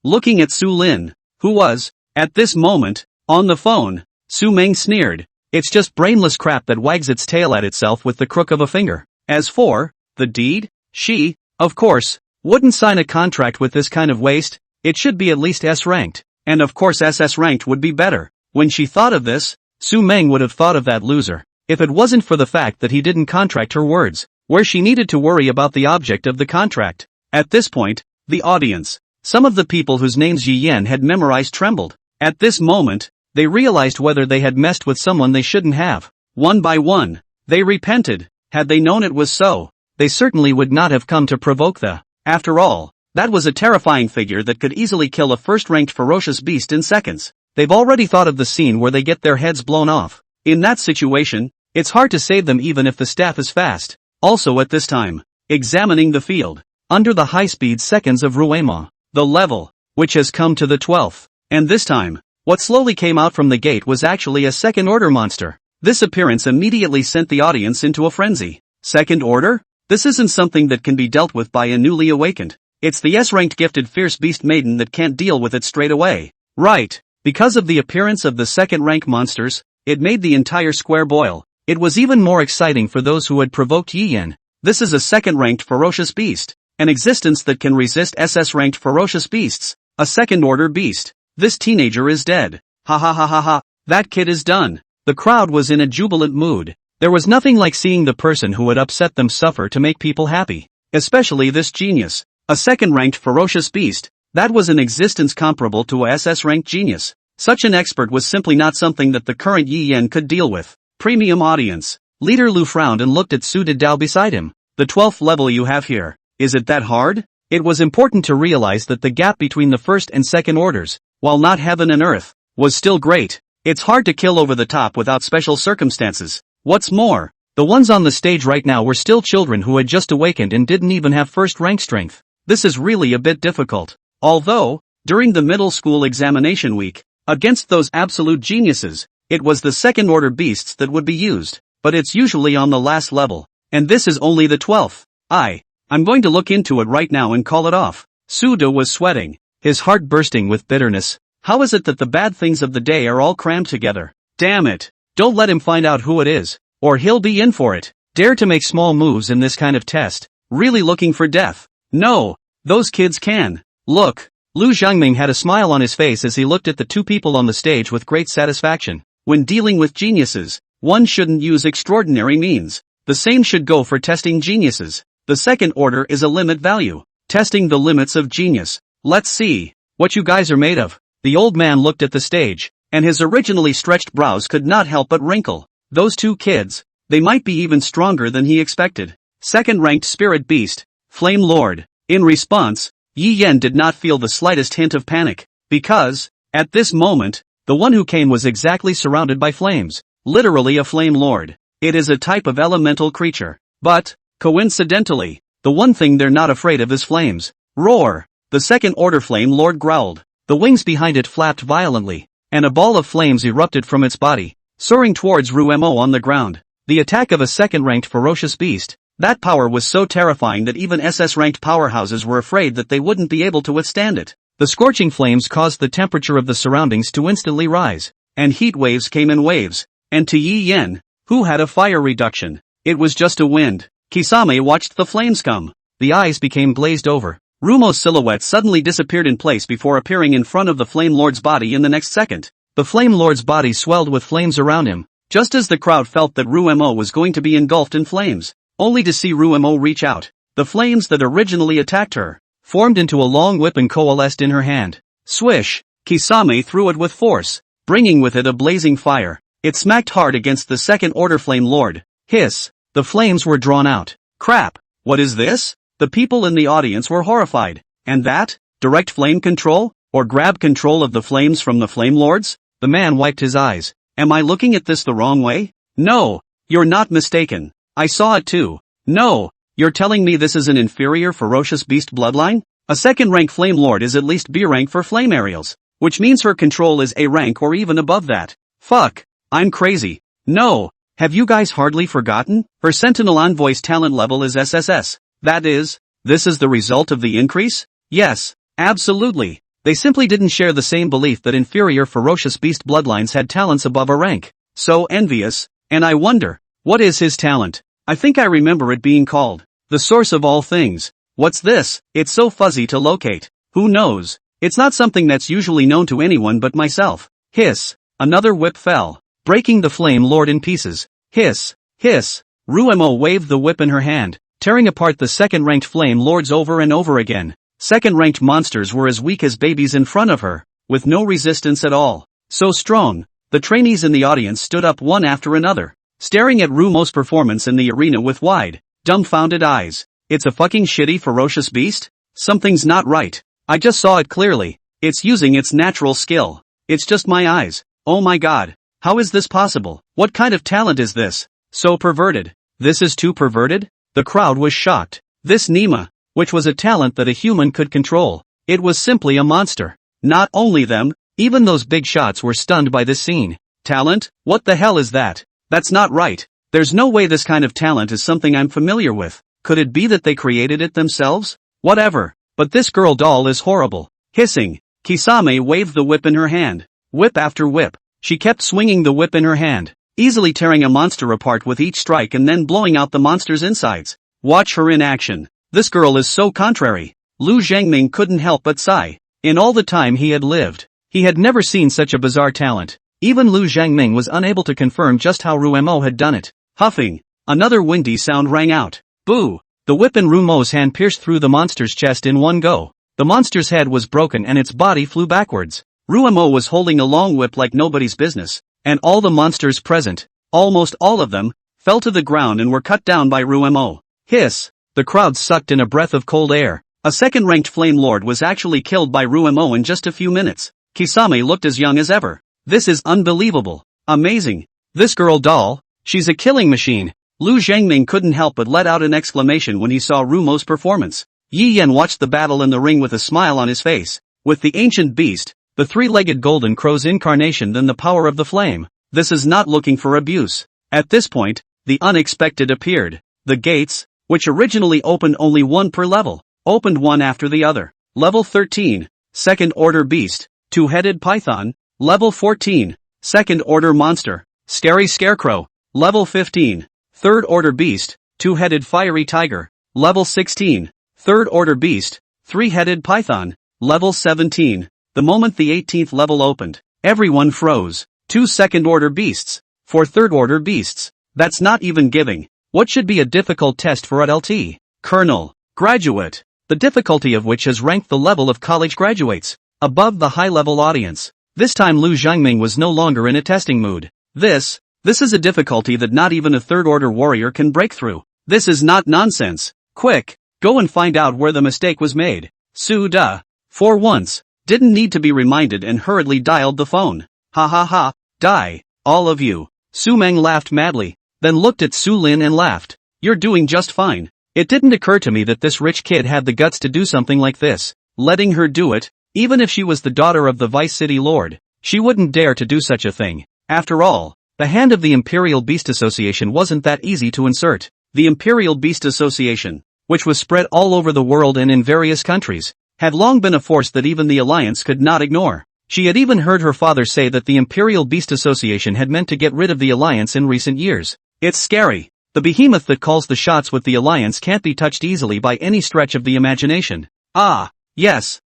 Looking at Su Lin, who was, at this moment, on the phone, Su Meng sneered. It's just brainless crap that wags its tail at itself with the crook of a finger. As for the deed, she, of course, wouldn't sign a contract with this kind of waste. It should be at least S-ranked, and of course SS ranked would be better. When she thought of this, Su Meng would have thought of that loser, if it wasn't for the fact that he didn't contract her words, where she needed to worry about the object of the contract. At this point, the audience, some of the people whose names Yi Yen had memorized trembled. At this moment, they realized whether they had messed with someone they shouldn't have. One by one, they repented. Had they known it was so, they certainly would not have come to provoke the. After all, that was a terrifying figure that could easily kill a first-ranked ferocious beast in seconds. They've already thought of the scene where they get their heads blown off. In that situation, it's hard to save them even if the staff is fast. Also at this time, examining the field, under the high-speed seconds of Ruema, the level, which has come to the 12th. And this time, what slowly came out from the gate was actually a second-order monster. This appearance immediately sent the audience into a frenzy. Second order? This isn't something that can be dealt with by a newly awakened. It's the S-ranked gifted fierce beast maiden that can't deal with it straight away. Right. Because of the appearance of the second-rank monsters, it made the entire square boil. It was even more exciting for those who had provoked Yi Yen. This is a second-ranked ferocious beast. An existence that can resist SS-ranked ferocious beasts. A second-order beast. This teenager is dead. Ha ha ha ha ha. That kid is done. The crowd was in a jubilant mood. There was nothing like seeing the person who had upset them suffer to make people happy. Especially this genius. A second-ranked ferocious beast. That was an existence comparable to a SS-ranked genius. Such an expert was simply not something that the current Yi Yen could deal with. Premium audience. Leader Lu frowned and looked at Su Didao beside him. The 12th level you have here. Is it that hard? It was important to realize that the gap between the first and second orders, while not heaven and earth, was still great. It's hard to kill over the top without special circumstances. What's more, the ones on the stage right now were still children who had just awakened and didn't even have first rank strength. This is really a bit difficult. Although, during the middle school examination week, against those absolute geniuses, it was the second order beasts that would be used, but it's usually on the last level, and this is only the 12th. I'm going to look into it right now and call it off. Su De was sweating, his heart bursting with bitterness. How is it that the bad things of the day are all crammed together? Damn it. Don't let him find out who it is, or he'll be in for it. Dare to make small moves in this kind of test. Really looking for death. No, those kids can. Look. Lu Xiangming had a smile on his face as he looked at the two people on the stage with great satisfaction. When dealing with geniuses, one shouldn't use extraordinary means. The same should go for testing geniuses. The second order is a limit value. Testing the limits of genius. Let's see what you guys are made of. The old man looked at the stage, and his originally stretched brows could not help but wrinkle. Those two kids, they might be even stronger than he expected. Second-ranked spirit beast, Flame Lord. In response, Yi Yen did not feel the slightest hint of panic, because, at this moment, the one who came was exactly surrounded by flames. Literally a Flame Lord. It is a type of elemental creature. But, coincidentally, the one thing they're not afraid of is flames. Roar! The second-order Flame Lord growled. The wings behind it flapped violently, and a ball of flames erupted from its body, soaring towards Ruemo on the ground. The attack of a second-ranked ferocious beast. That power was so terrifying that even SS-ranked powerhouses were afraid that they wouldn't be able to withstand it. The scorching flames caused the temperature of the surroundings to instantly rise, and heat waves came in waves. And to Yi Yen, who had a fire reduction, it was just a wind. Kisame watched the flames come. The eyes became glazed over. Rumo's silhouette suddenly disappeared in place before appearing in front of the Flame Lord's body in the next second. The Flame Lord's body swelled with flames around him, just as the crowd felt that Ruemo was going to be engulfed in flames, only to see Ruemo reach out. The flames that originally attacked her formed into a long whip and coalesced in her hand. Swish! Kisame threw it with force, bringing with it a blazing fire. It smacked hard against the second-order Flame Lord. Hiss! The flames were drawn out. Crap! What is this? The people in the audience were horrified. And that? Direct flame control? Or grab control of the flames from the Flame Lords? The man wiped his eyes. Am I looking at this the wrong way? No. You're not mistaken. I saw it too. No. You're telling me this is an inferior ferocious beast bloodline? A second rank Flame Lord is at least B rank for flame aerials, which means her control is A rank or even above that. Fuck. I'm crazy. No. Have you guys hardly forgotten? Her Sentinel Envoy's talent level is SSS. That is, this is the result of the increase? Yes. Absolutely. They simply didn't share the same belief that inferior ferocious beast bloodlines had talents above a rank. So envious. And I wonder, what is his talent? I think I remember it being called the source of all things. What's this? It's so fuzzy to locate. Who knows? It's not something that's usually known to anyone but myself. Hiss. Another whip fell, breaking the Flame Lord in pieces. Hiss. Hiss. Ruemo waved the whip in her hand, tearing apart the second-ranked Flame Lords over and over again. Second-ranked monsters were as weak as babies in front of her, with no resistance at all. So strong. The trainees in the audience stood up one after another, staring at Rumo's performance in the arena with wide, dumbfounded eyes. It's a fucking shitty ferocious beast? Something's not right. I just saw it clearly. It's using its natural skill. It's just my eyes. Oh my god. How is this possible? What kind of talent is this? So perverted. This is too perverted? The crowd was shocked. This Nima, which was a talent that a human could control, it was simply a monster. Not only them, even those big shots were stunned by this scene. Talent? What the hell is that? That's not right. There's no way this kind of talent is something I'm familiar with. Could it be that they created it themselves? Whatever. But this girl doll is horrible. Hissing, Kisame waved the whip in her hand. Whip after whip. She kept swinging the whip in her hand, easily tearing a monster apart with each strike and then blowing out the monster's insides. Watch her in action. This girl is so contrary. Lu Zhangming couldn't help but sigh. In all the time he had lived, he had never seen such a bizarre talent. Even Lu Zhangming was unable to confirm just how Ruemo had done it. Huffing, another windy sound rang out. Boo! The whip in Rumo's hand pierced through the monster's chest in one go. The monster's head was broken and its body flew backwards. Ruemo was holding a long whip like nobody's business, and all the monsters present, almost all of them, fell to the ground and were cut down by Ruemo. Hiss! The crowd sucked in a breath of cold air. A second-ranked Flame Lord was actually killed by Ruemo in just a few minutes. Kisame looked as young as ever. This is unbelievable. Amazing. This girl doll, she's a killing machine. Lu Zhangming couldn't help but let out an exclamation when he saw Rumo's performance. Yi Yan watched the battle in the ring with a smile on his face. With the ancient beast, the three-legged golden crow's incarnation, then the power of the flame, this is not looking for abuse. At this point, the unexpected appeared. The gates, which originally opened only one per level, opened one after the other. Level 13, Second Order Beast, Two-Headed Python. Level 14, Second Order Monster, Scary Scarecrow. Level 15, Third Order Beast, Two-Headed Fiery Tiger. Level 16, Third Order Beast, Three-Headed Python. Level 17. The moment the 18th level opened, everyone froze. 2 Second Order Beasts, 4 Third Order Beasts. That's not even giving. What should be a difficult test for ADLT? Colonel, Graduate, the difficulty of which has ranked the level of college graduates above the high-level audience. This time Lu Zhangming was no longer in a testing mood. This is a difficulty that not even a Third Order warrior can break through. This is not nonsense. Quick, go and find out where the mistake was made. Su-da. For once, didn't need to be reminded and hurriedly dialed the phone. Ha ha ha, die, all of you. Su Meng laughed madly, then looked at Su Lin and laughed. You're doing just fine. It didn't occur to me that this rich kid had the guts to do something like this. Letting her do it, even if she was the daughter of the Vice City Lord, she wouldn't dare to do such a thing. After all, the hand of the Imperial Beast Association wasn't that easy to insert. The Imperial Beast Association, which was spread all over the world and in various countries, had long been a force that even the Alliance could not ignore. She had even heard her father say that the Imperial Beast Association had meant to get rid of the Alliance in recent years. It's scary. The behemoth that calls the shots with the Alliance can't be touched easily by any stretch of the imagination. Ah, yes.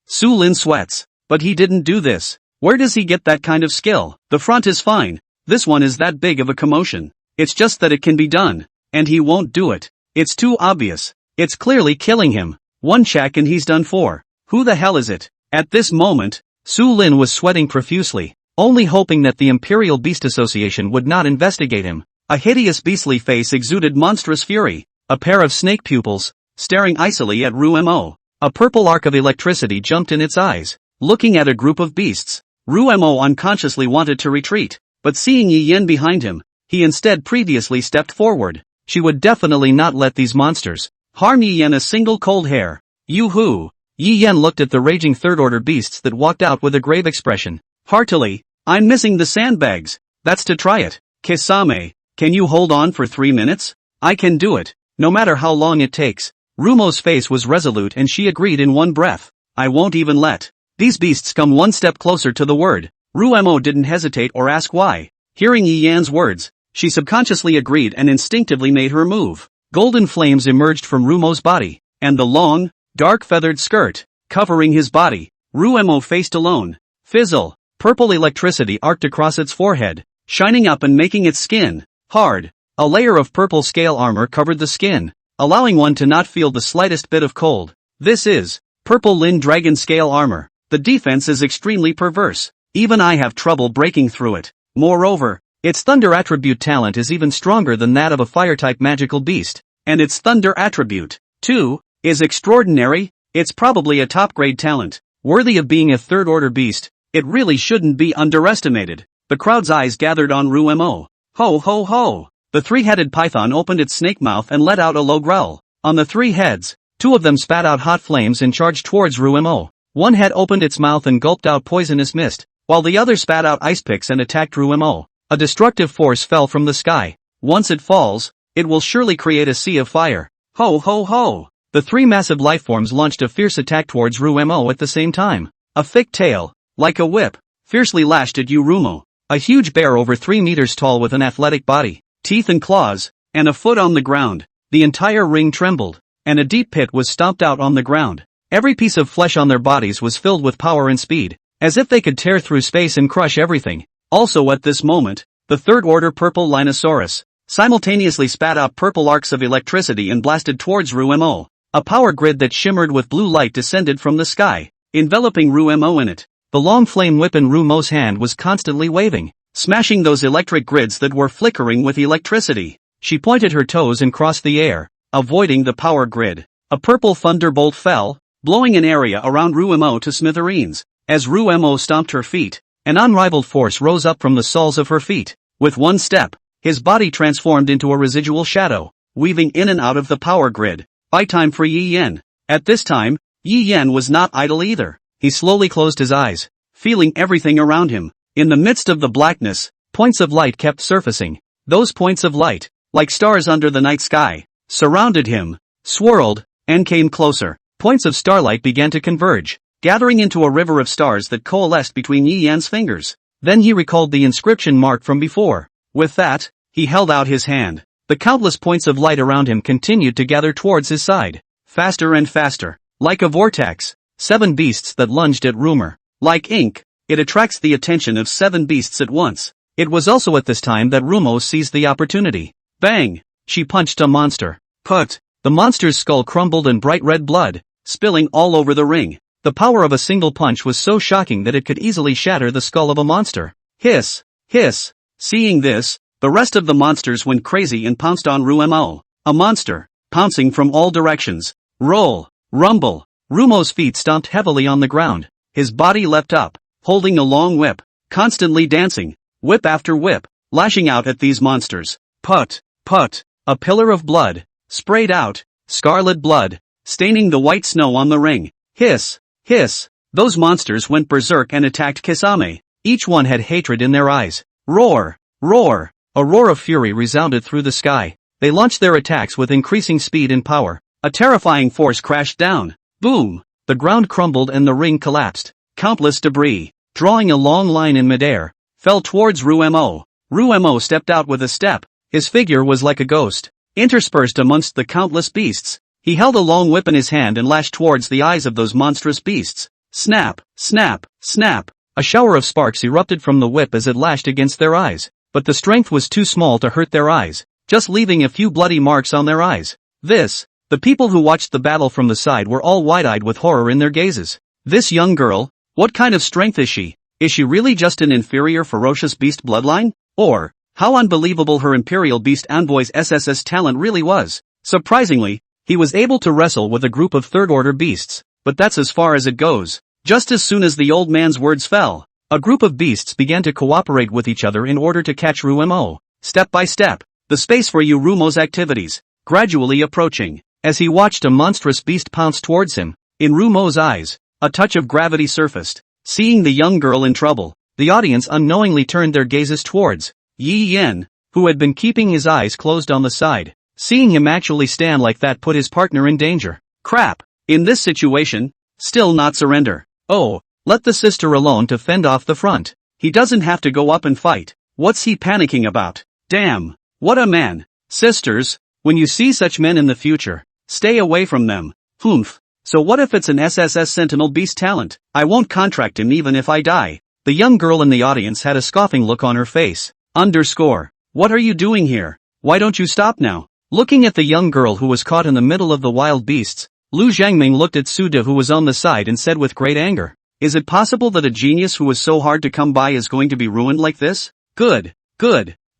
Su Lin sweats. But he didn't do this. Where does he get that kind of skill? The front is fine. This one is that big of a commotion. It's just that it can be done. And he won't do it. It's too obvious. It's clearly killing him. One check and he's done for. Who the hell is it? At this moment, Su Lin was sweating profusely, only hoping that the Imperial Beast Association would not investigate him. A hideous beastly face exuded monstrous fury. a pair of snake pupils, staring icily at Rumo. A purple arc of electricity jumped in its eyes. Looking at a group of beasts, Rumo unconsciously wanted to retreat, but seeing Yi Yen behind him, he instead previously stepped forward. She would definitely not let these monsters harm Yi Yen a single cold hair. Yoo-hoo! Yi Yen looked at the raging third-order beasts that walked out with a grave expression. Heartily, I'm missing the sandbags. That's to try it. Kisame, can you hold on for 3 minutes? I can do it, no matter how long it takes. Rumo's face was resolute and she agreed in one breath. I won't even let these beasts come one step closer to the word. Rumo didn't hesitate or ask why. Hearing Yi Yan's words, she subconsciously agreed and instinctively made her move. Golden flames emerged from Rumo's body, and the long, dark feathered skirt, covering his body, Rumo faced alone. Fizzle, purple electricity arced across its forehead, shining up and making its skin hard. A layer of purple scale armor covered the skin, allowing one to not feel the slightest bit of cold. This is purple Lin Dragon scale armor. The defense is extremely perverse. Even I have trouble breaking through it. Moreover, its thunder attribute talent is even stronger than that of a fire-type magical beast, and its thunder attribute, too, is extraordinary. It's probably a top-grade talent, worthy of being a third-order beast. It really shouldn't be underestimated. The crowd's eyes gathered on Rumo. Ho ho ho! The three-headed python opened its snake mouth and let out a low growl. On the 3 heads, 2 of them spat out hot flames and charged towards Rumo. One head opened its mouth and gulped out poisonous mist, while the other spat out ice picks and attacked Rumo. A destructive force fell from the sky. Once it falls, it will surely create a sea of fire. Ho ho ho! The 3 massive lifeforms launched a fierce attack towards Rumo at the same time. A thick tail, like a whip, fiercely lashed at Rumo. A huge bear over 3 meters tall with an athletic body, teeth and claws, and a foot on the ground. The entire ring trembled, and a deep pit was stomped out on the ground. Every piece of flesh on their bodies was filled with power and speed, as if they could tear through space and crush everything. Also at this moment, the third-order purple Linosaurus simultaneously spat out purple arcs of electricity and blasted towards Rumo. A power grid that shimmered with blue light descended from the sky, enveloping Rumo in it. The long flame whip in Rumo's hand was constantly waving, smashing those electric grids that were flickering with electricity. She pointed her toes and crossed the air, avoiding the power grid. A purple thunderbolt fell, blowing an area around Rumo to smithereens. As Rumo stomped her feet, an unrivaled force rose up from the soles of her feet. With one step, his body transformed into a residual shadow, weaving in and out of the power grid. By time for Yi Yen. At this time, Yi Yen was not idle either. He slowly closed his eyes, feeling everything around him. In the midst of the blackness, points of light kept surfacing. Those points of light, like stars under the night sky, surrounded him, swirled, and came closer. Points of starlight began to converge, gathering into a river of stars that coalesced between Yi Yan's fingers. Then he recalled the inscription mark from before. With that, he held out his hand. The countless points of light around him continued to gather towards his side. Faster and faster. Like a vortex. 7 beasts that lunged at Rumor. Like ink, it attracts the attention of 7 beasts at once. It was also at this time that Rumo seized the opportunity. Bang! She punched a monster. Put! The monster's skull crumbled and bright red blood, spilling all over the ring. The power of a single punch was so shocking that it could easily shatter the skull of a monster. Hiss! Hiss! Seeing this, the rest of the monsters went crazy and pounced on Rumo. A monster, pouncing from all directions. Roll! Rumble! Rumo's feet stomped heavily on the ground. His body leapt up, holding a long whip, constantly dancing, whip after whip, lashing out at these monsters. Put! Put! A pillar of blood sprayed out, scarlet blood, staining the white snow on the ring. Hiss! Hiss! Those monsters went berserk and attacked Kisame. Each one had hatred in their eyes. Roar! Roar! A roar of fury resounded through the sky. They launched their attacks with increasing speed and power. A terrifying force crashed down. Boom! The ground crumbled and the ring collapsed. Countless debris, drawing a long line in midair, fell towards Rumo. Rumo stepped out with a step. His figure was like a ghost, interspersed amongst the countless beasts. He held a long whip in his hand and lashed towards the eyes of those monstrous beasts. Snap! Snap! Snap! A shower of sparks erupted from the whip as it lashed against their eyes, but the strength was too small to hurt their eyes, just leaving a few bloody marks on their eyes. The people who watched the battle from the side were all wide-eyed with horror in their gazes. This young girl, what kind of strength is she? Is she really just an inferior ferocious beast bloodline? Or, how unbelievable her Imperial Beast Envoy's SSS talent really was. Surprisingly, he was able to wrestle with a group of third-order beasts, but that's as far as it goes. Just as soon as the old man's words fell, a group of beasts began to cooperate with each other in order to catch Rumo. Step by step, the space for Rumo's activities, gradually approaching. As he watched a monstrous beast pounce towards him, in Rumo's eyes, a touch of gravity surfaced. Seeing the young girl in trouble, the audience unknowingly turned their gazes towards Yi Yen, who had been keeping his eyes closed on the side. Seeing him actually stand like that put his partner in danger. Crap! In this situation, still not surrender. Oh, let the sister alone to fend off the front. He doesn't have to go up and fight. What's he panicking about? Damn! What a man! Sisters, when you see such men in the future, stay away from them. Humph. So what if it's an SSS Sentinel Beast talent? I won't contract him even if I die. The young girl in the audience had a scoffing look on her face. What are you doing here? Why don't you stop now? Looking at the young girl who was caught in the middle of the wild beasts, Lu Zhangming looked at Suda who was on the side and said with great anger, is it possible that a genius who was so hard to come by is going to be ruined like this? Good.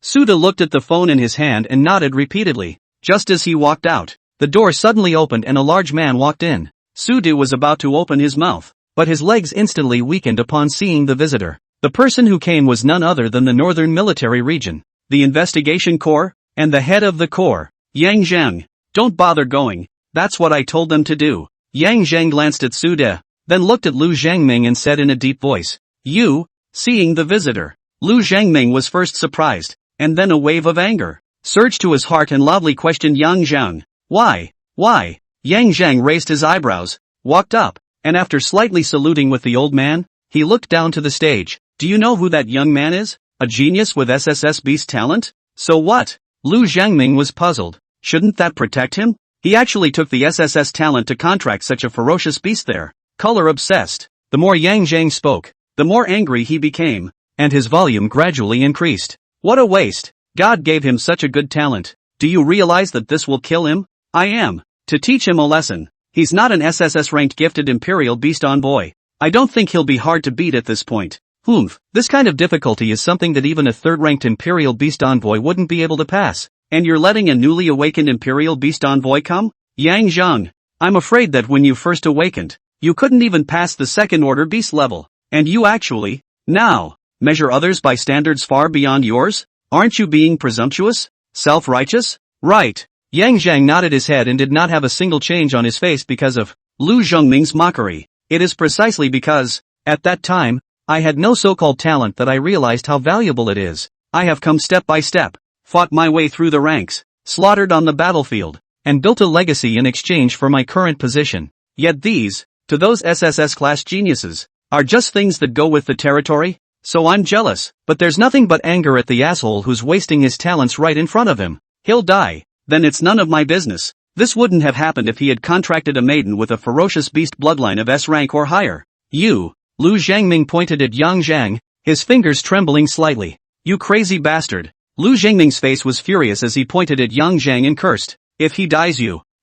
Suda looked at the phone in his hand and nodded repeatedly. Just as he walked out, the door suddenly opened and a large man walked in. Suda was about to open his mouth, but his legs instantly weakened upon seeing the visitor. The person who came was none other than the Northern Military Region, the Investigation Corps, and the head of the Corps, Yang Zhang. Don't bother going, that's what I told them to do. Yang Zhang glanced at Suda, then looked at Lu Zhangming and said in a deep voice, you, seeing the visitor. Lu Zhangming was first surprised, and then a wave of anger surged to his heart and loudly questioned Yang Zhang. Why? Yang Zhang raised his eyebrows, walked up, and after slightly saluting with the old man, he looked down to the stage. Do you know who that young man is? A genius with SSS Beast talent? So what? Lu Zhangming was puzzled. Shouldn't that protect him? He actually took the SSS talent to contract such a ferocious beast there. Color obsessed. The more Yang Zhang spoke, the more angry he became, and his volume gradually increased. What a waste. God gave him such a good talent. Do you realize that this will kill him? I am. To teach him a lesson. He's not an SSS ranked gifted Imperial Beast envoy. I don't think he'll be hard to beat at this point. This kind of difficulty is something that even a third-ranked Imperial Beast Envoy wouldn't be able to pass. And you're letting a newly awakened Imperial Beast Envoy come? Yang Zhang, I'm afraid that when you first awakened, you couldn't even pass the second-order beast level. And you actually, now, measure others by standards far beyond yours? Aren't you being presumptuous? Self-righteous? Right. Yang Zhang nodded his head and did not have a single change on his face because of Lu Zhangming's mockery. It is precisely because, at that time, I had no so-called talent that I realized how valuable it is. I have come step by step, fought my way through the ranks, slaughtered on the battlefield, and built a legacy in exchange for my current position. Yet these, to those SSS-class geniuses, are just things that go with the territory? So I'm jealous, but there's nothing but anger at the asshole who's wasting his talents right in front of him. He'll die, then it's none of my business. This wouldn't have happened if he had contracted a maiden with a ferocious beast bloodline of S rank or higher. Lu Zhangming pointed at Yang Zhang, his fingers trembling slightly. You crazy bastard. Lu Zhangming's face was furious as he pointed at Yang Zhang and cursed. If he dies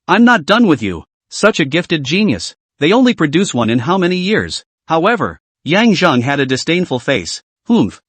I'm not done with you. Such a gifted genius. They only produce one in how many years? However, Yang Zhang had a disdainful face.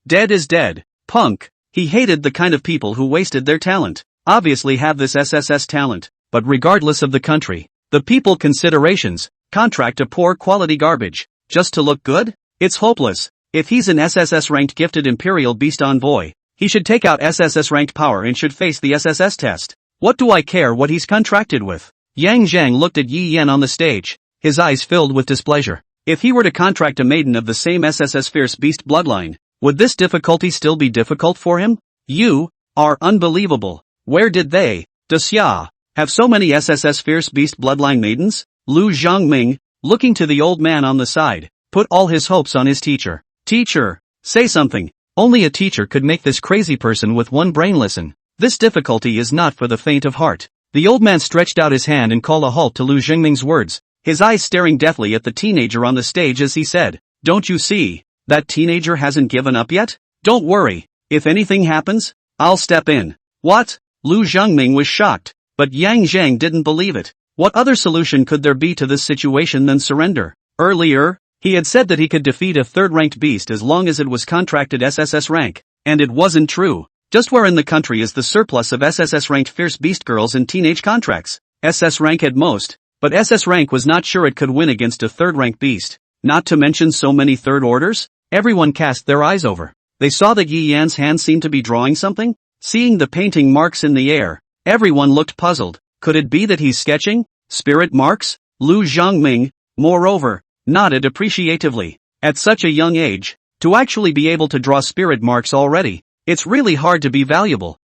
Dead is dead. Punk. He hated the kind of people who wasted their talent. Obviously have this SSS talent, but regardless of the country, the people considerations, contract a poor quality garbage. Just to look good? It's hopeless. If he's an SSS-ranked gifted Imperial Beast Envoy, he should take out SSS-ranked power and should face the SSS test. What do I care what he's contracted with? Yang Zhang looked at Yi Yan on the stage, his eyes filled with displeasure. If he were to contract a maiden of the same SSS Fierce Beast bloodline, would this difficulty still be difficult for him? You are unbelievable. Where did they, Dasya, have so many SSS Fierce Beast bloodline maidens? Lu Zhangming, looking to the old man on the side, put all his hopes on his teacher. Teacher, say something. Only a teacher could make this crazy person with one brain listen. This difficulty is not for the faint of heart. The old man stretched out his hand and called a halt to Lu Zhangming's words, his eyes staring deathly at the teenager on the stage as he said, don't you see, that teenager hasn't given up yet? Don't worry, if anything happens, I'll step in. What? Lu Zhangming was shocked, but Yang Zhang didn't believe it. What other solution could there be to this situation than surrender? Earlier, he had said that he could defeat a third-ranked beast as long as it was contracted SSS rank, and it wasn't true. Just where in the country is the surplus of SSS ranked fierce beast girls in teenage contracts? SS rank at most, but SS rank was not sure it could win against a third rank beast, not to mention so many third orders? Everyone cast their eyes over. They saw that Yi Yan's hand seemed to be drawing something? Seeing the painting marks in the air, everyone looked puzzled. Could it be that he's sketching? Spirit marks? Lu Zhongming, moreover, nodded appreciatively. At such a young age, to actually be able to draw spirit marks already, it's really hard to be valuable.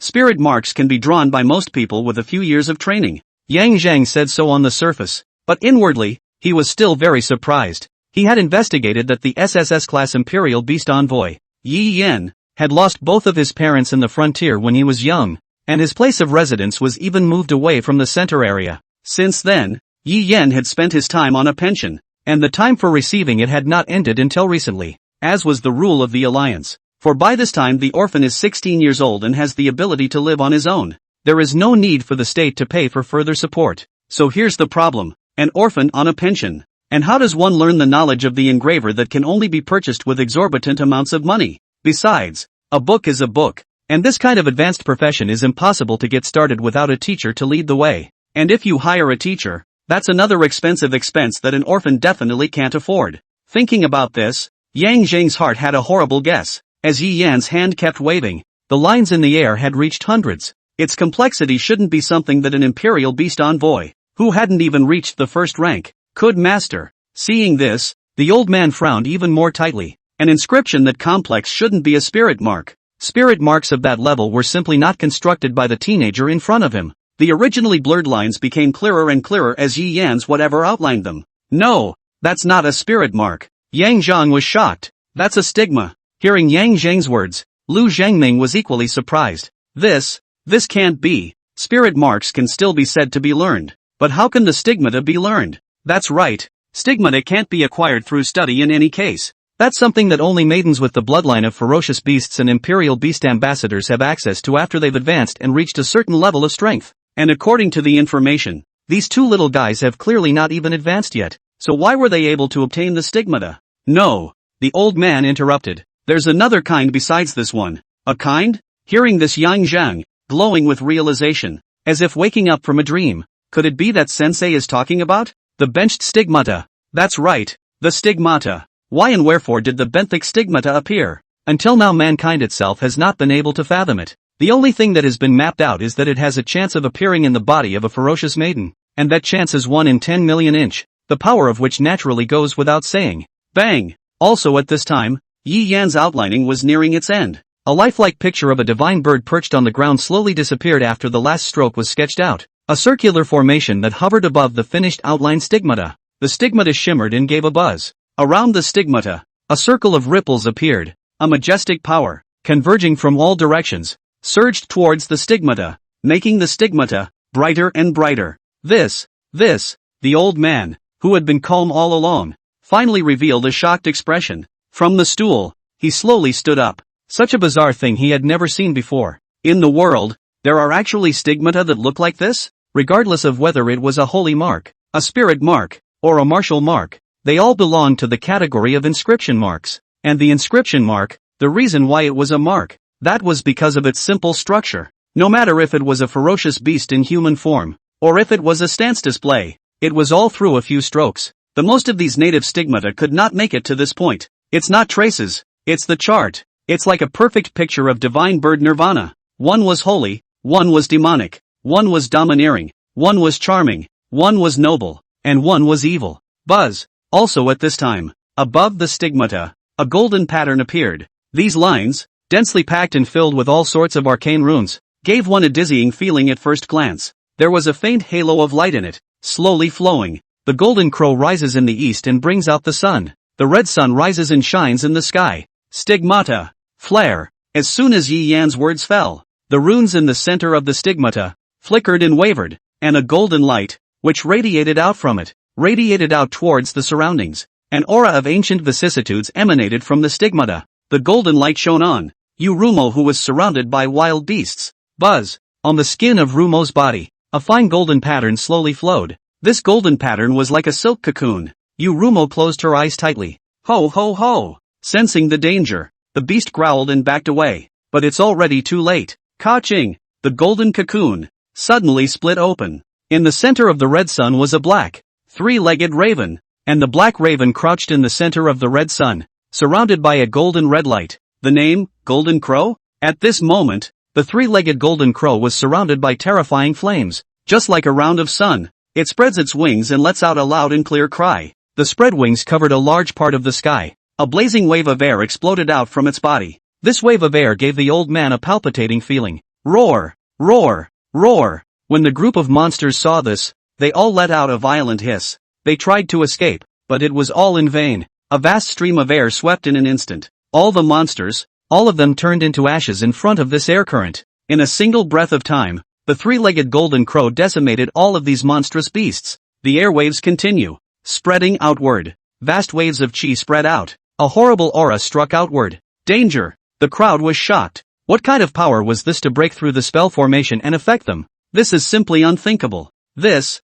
Spirit marks can be drawn by most people with a few years of training. Yang Zhang said so on the surface, but inwardly, he was still very surprised. He had investigated that the SSS class Imperial Beast Envoy, Yi Yan, had lost both of his parents in the frontier when he was young, and his place of residence was even moved away from the center area. Since then, Yi Yan had spent his time on a pension, and the time for receiving it had not ended until recently, as was the rule of the Alliance. For by this time the orphan is 16 years old and has the ability to live on his own. There is no need for the state to pay for further support. So here's the problem. An orphan on a pension. And how does one learn the knowledge of the engraver that can only be purchased with exorbitant amounts of money? Besides, a book is a book. And this kind of advanced profession is impossible to get started without a teacher to lead the way. And if you hire a teacher, that's another expensive expense that an orphan definitely can't afford. Thinking about this, Yang Zhang's heart had a horrible guess. As Yi Yan's hand kept waving, the lines in the air had reached hundreds. Its complexity shouldn't be something that an Imperial Beast Envoy, who hadn't even reached the first rank, could master. Seeing this, the old man frowned even more tightly. An inscription that complex shouldn't be a spirit mark. Spirit marks of that level were simply not constructed by the teenager in front of him. The originally blurred lines became clearer and clearer as Yi Yan's whatever outlined them. No, that's not a spirit mark. Yang Zhang was shocked. That's a stigma. Hearing Yang Zhang's words, Lu Zhengming was equally surprised. This can't be. Spirit marks can still be said to be learned. But how can the stigmata be learned? That's right. Stigmata can't be acquired through study in any case. That's something that only maidens with the bloodline of ferocious beasts and Imperial Beast ambassadors have access to after they've advanced and reached a certain level of strength. And according to the information, these two little guys have clearly not even advanced yet. So why were they able to obtain the stigmata? No. The old man interrupted. There's another kind besides this one. A kind? Hearing this, Yang Zhang, glowing with realization, as if waking up from a dream. Could it be that sensei is talking about? The benched stigmata. That's right, the stigmata. Why and wherefore did the benthic stigmata appear? Until now mankind itself has not been able to fathom it. The only thing that has been mapped out is that it has a chance of appearing in the body of a ferocious maiden, and that chance is 1 in 10 million inch, the power of which naturally goes without saying. Bang! Also at this time, Yi Yan's outlining was nearing its end. A lifelike picture of a divine bird perched on the ground slowly disappeared after the last stroke was sketched out. A circular formation that hovered above the finished outline stigmata. The stigmata shimmered and gave a buzz. Around the stigmata, a circle of ripples appeared. A majestic power, converging from all directions, surged towards the stigmata, making the stigmata brighter and brighter. The old man, who had been calm all along, finally revealed a shocked expression. From the stool, he slowly stood up. Such a bizarre thing he had never seen before. In the world, there are actually stigmata that look like this? Regardless of whether it was a holy mark, a spirit mark, or a martial mark, they all belong to the category of inscription marks. And the inscription mark, the reason why it was a mark, that was because of its simple structure. No matter if it was a ferocious beast in human form, or if it was a stance display, it was all through a few strokes. The most of these native stigmata could not make it to this point. It's not traces, it's the chart. It's like a perfect picture of divine bird nirvana. One was holy, one was demonic, one was domineering, one was charming, one was noble, and one was evil. Buzz. Also at this time, above the stigmata, a golden pattern appeared. These lines, densely packed and filled with all sorts of arcane runes, gave one a dizzying feeling at first glance. There was a faint halo of light in it, slowly flowing. The golden crow rises in the east and brings out the sun. The red sun rises and shines in the sky. Stigmata. Flare. As soon as Yi Yan's words fell, the runes in the center of the stigmata flickered and wavered, and a golden light, which radiated out from it, radiated out towards the surroundings. An aura of ancient vicissitudes emanated from the stigmata. The golden light shone on Rumo, who was surrounded by wild beasts. Buzz. On the skin of Rumo's body, a fine golden pattern slowly flowed. This golden pattern was like a silk cocoon. Rumo closed her eyes tightly. Ho ho ho! Sensing the danger, the beast growled and backed away. but it's already too late. Ka-ching! The golden cocoon suddenly split open. In the center of the red sun was a black, three-legged raven, and the black raven crouched in the center of the red sun, surrounded by a golden red light. The name, Golden Crow? At this moment, the three-legged golden crow was surrounded by terrifying flames. Just like a round of sun, it spreads its wings and lets out a loud and clear cry. The spread wings covered a large part of the sky. A blazing wave of air exploded out from its body. This wave of air gave the old man a palpitating feeling. Roar! Roar! Roar! When the group of monsters saw this, they all let out a violent hiss. They tried to escape, but it was all in vain. A vast stream of air swept in an instant. All the monsters, all of them turned into ashes in front of this air current. In a single breath of time, the three-legged golden crow decimated all of these monstrous beasts. The airwaves continue, spreading outward. Vast waves of chi spread out. A horrible aura struck outward. Danger! The crowd was shocked. What kind of power was this to break through the spell formation and affect them? This is simply unthinkable. This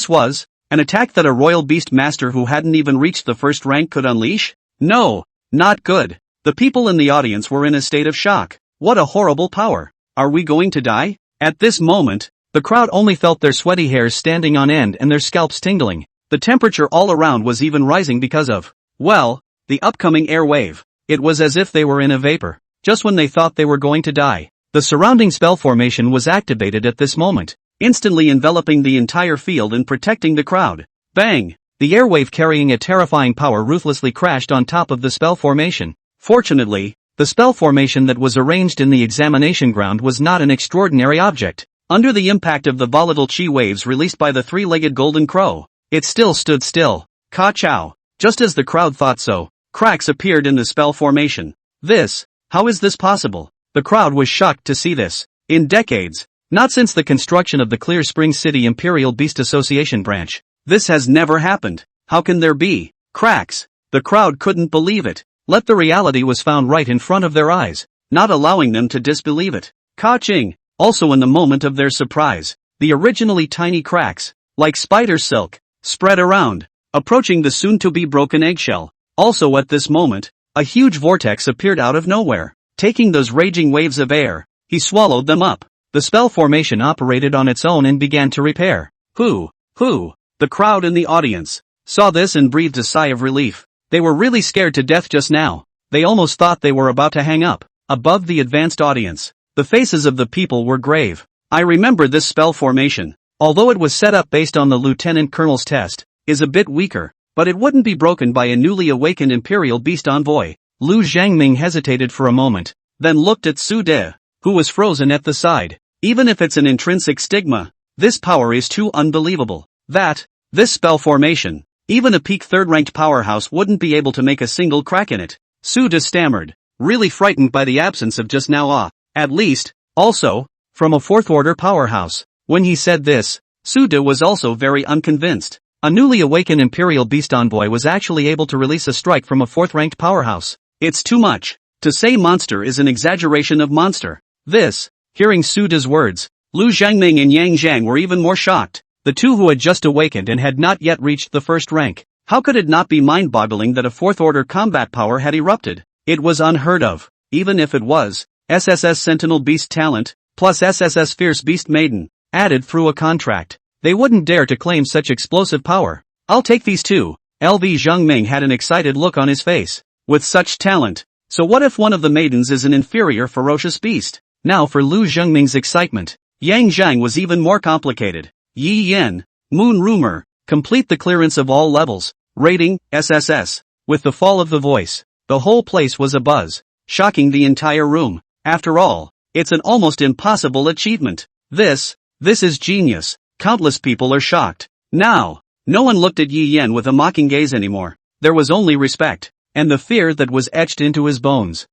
was an attack that a royal beast master who hadn't even reached the first rank could unleash? No, not good. The people in the audience were in a state of shock. What a horrible power. Are we going to die? At this moment, the crowd only felt their sweaty hairs standing on end and their scalps tingling. The temperature all around was even rising because of, well, the upcoming air wave. It was as if they were in a vapor. Just when they thought they were going to die, the surrounding spell formation was activated at this moment, instantly enveloping the entire field and protecting the crowd. Bang! The airwave carrying a terrifying power ruthlessly crashed on top of the spell formation. Fortunately, the spell formation that was arranged in the examination ground was not an extraordinary object. Under the impact of the volatile chi waves released by the three-legged golden crow, it still stood still. Ka-chow! Just as the crowd thought so, cracks appeared in the spell formation. How is this possible? The crowd was shocked to see this. In decades, not since the construction of the Clear Spring City Imperial Beast Association branch, this has never happened. How can there be cracks? The crowd couldn't believe it. Let the reality was found right in front of their eyes, not allowing them to disbelieve it. Ka-ching! Also in the moment of their surprise, the originally tiny cracks, like spider silk, spread around, approaching the soon-to-be broken eggshell. Also at this moment, a huge vortex appeared out of nowhere. Taking those raging waves of air, he swallowed them up. The spell formation operated on its own and began to repair. Who? The crowd in the audience saw this and breathed a sigh of relief. They were really scared to death just now. They almost thought they were about to hang up. Above the advanced audience, the faces of the people were grave. I remember this spell formation, although it was set up based on the Lieutenant Colonel's test, is a bit weaker, but it wouldn't be broken by a newly awakened Imperial Beast envoy. Lu Zhangming hesitated for a moment, then looked at Su De, who was frozen at the side. Even if it's an intrinsic stigma, this power is too unbelievable. This spell formation, even a peak third-ranked powerhouse wouldn't be able to make a single crack in it. Su De stammered, really frightened by the absence of just now at least, also, from a fourth-order powerhouse. When he said this, Su De was also very unconvinced. A newly awakened Imperial Beast envoy was actually able to release a strike from a fourth-ranked powerhouse. It's too much. To say monster is an exaggeration of monster. Hearing Su De's words, Lu Zhangming and Yang Zhang were even more shocked. The two who had just awakened and had not yet reached the first rank. How could it not be mind-boggling that a fourth-order combat power had erupted? It was unheard of. Even if it was, SSS Sentinel Beast Talent, plus SSS Fierce Beast Maiden, added through a contract. They wouldn't dare to claim such explosive power. I'll take these two. LV Zhangming had an excited look on his face. With such talent. So what if one of the maidens is an inferior ferocious beast? Now for Lu Zhangming's excitement. Yang Zhang was even more complicated. Yi Yen, Moon Rumor, complete the clearance of all levels. Rating, SSS. With the fall of the voice, the whole place was abuzz, shocking the entire room. After all, it's an almost impossible achievement. This is genius. Countless people are shocked. Now, no one looked at Yi Yen with a mocking gaze anymore. There was only respect, and the fear that was etched into his bones.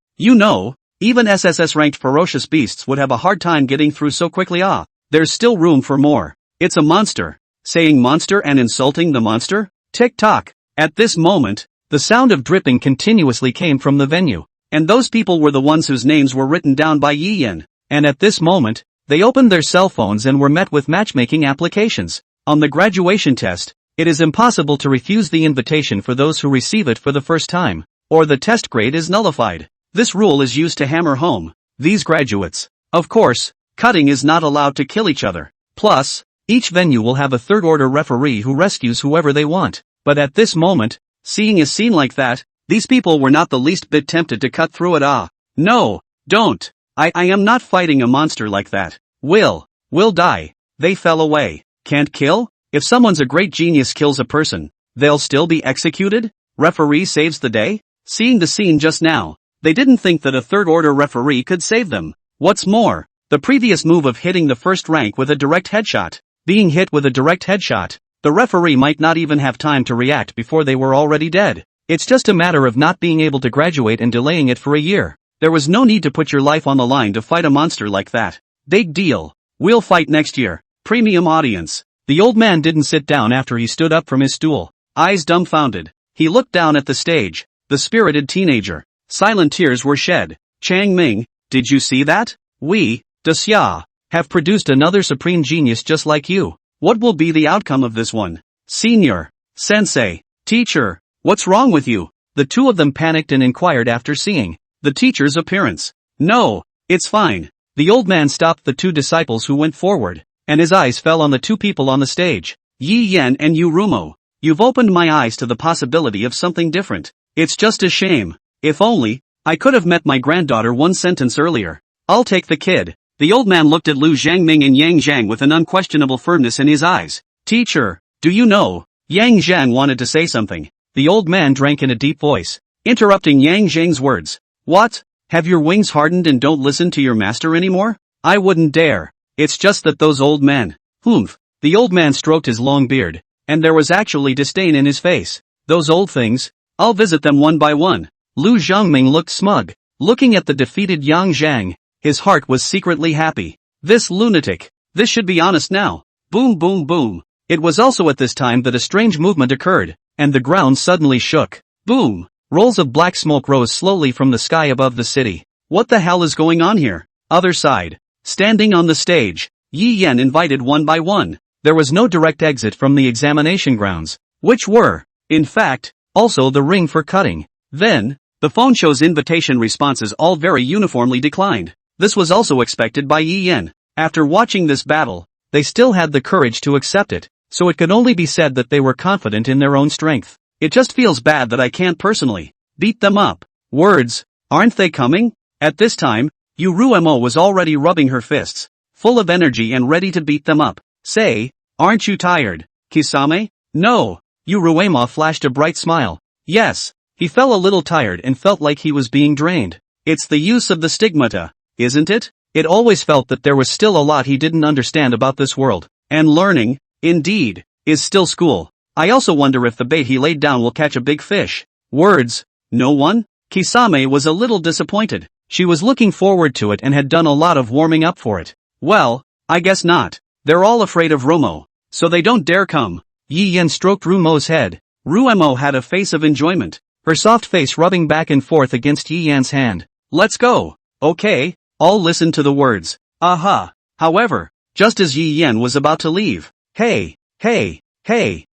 Even SSS-ranked ferocious beasts would have a hard time getting through so quickly. There's still room for more. It's a monster. Saying monster and insulting the monster? Tick-tock. At this moment, the sound of dripping continuously came from the venue. And those people were the ones whose names were written down by Yi Yen. And at this moment, they opened their cell phones and were met with matchmaking applications. On the graduation test, it is impossible to refuse the invitation for those who receive it for the first time, or the test grade is nullified. This rule is used to hammer home these graduates. Of course, cutting is not allowed to kill each other. Plus, each venue will have a third-order referee who rescues whoever they want. But at this moment, seeing a scene like that, these people were not the least bit tempted to cut through it. No, don't. I am not fighting a monster like that. Will die. They fell away. Can't kill? If someone's a great genius kills a person, they'll still be executed? Referee saves the day? Seeing the scene just now, they didn't think that a third-order referee could save them. What's more, the previous move of hitting the first rank with a direct headshot, being hit with a direct headshot, the referee might not even have time to react before they were already dead. It's just a matter of not being able to graduate and delaying it for a year. There was no need to put your life on the line to fight a monster like that. Big deal. We'll fight next year. Premium audience. The old man didn't sit down after he stood up from his stool. Eyes dumbfounded. He looked down at the stage. The spirited teenager. Silent tears were shed. Chang Ming, did you see that? We, Dasya, have produced another supreme genius just like you. What will be the outcome of this one? Senior. Sensei. Teacher. What's wrong with you? The two of them panicked and inquired after seeing the teacher's appearance. No, it's fine. The old man stopped the two disciples who went forward, and his eyes fell on the two people on the stage. Yi Yan and Yu Rumo. You've opened my eyes to the possibility of something different. It's just a shame. If only I could have met my granddaughter one sentence earlier. I'll take the kid. The old man looked at Lu Zhangming and Yang Zhang with an unquestionable firmness in his eyes. Teacher, do you know? Yang Zhang wanted to say something. The old man drank in a deep voice, interrupting Yang Zhang's words. What? Have your wings hardened and don't listen to your master anymore? I wouldn't dare. It's just that those old men. Humph. The old man stroked his long beard, and there was actually disdain in his face. Those old things. I'll visit them one by one. Lu Zhangming looked smug. Looking at the defeated Yang Zhang, his heart was secretly happy. This lunatic. This should be honest now. Boom boom boom. It was also at this time that a strange movement occurred, and the ground suddenly shook. Boom. Rolls of black smoke rose slowly from the sky above the city. What the hell is going on here? Other side. Standing on the stage, Yi Yan invited one by one. There was no direct exit from the examination grounds, which were, in fact, also the ring for cutting. Then, the phone show's invitation responses all very uniformly declined. This was also expected by Yi Yan. After watching this battle, they still had the courage to accept it, so it could only be said that they were confident in their own strength. It just feels bad that I can't personally beat them up. Words, aren't they coming? At this time, Yu Ruemo was already rubbing her fists, full of energy and ready to beat them up. Say, aren't you tired, Kisame? No. Yu Ruemo flashed a bright smile. Yes. He felt a little tired and felt like he was being drained. It's the use of the stigmata, isn't it? It always felt that there was still a lot he didn't understand about this world. And learning, indeed, is still school. I also wonder if the bait he laid down will catch a big fish. Words, no one? Kisame was a little disappointed. She was looking forward to it and had done a lot of warming up for it. Well, I guess not. They're all afraid of Rumo, so they don't dare come. Yi Yan stroked Rumo's head. Ruemo had a face of enjoyment, her soft face rubbing back and forth against Yi Yan's hand. Let's go. Okay, I'll listen to the words. Aha. However, just as Yi Yan was about to leave, hey,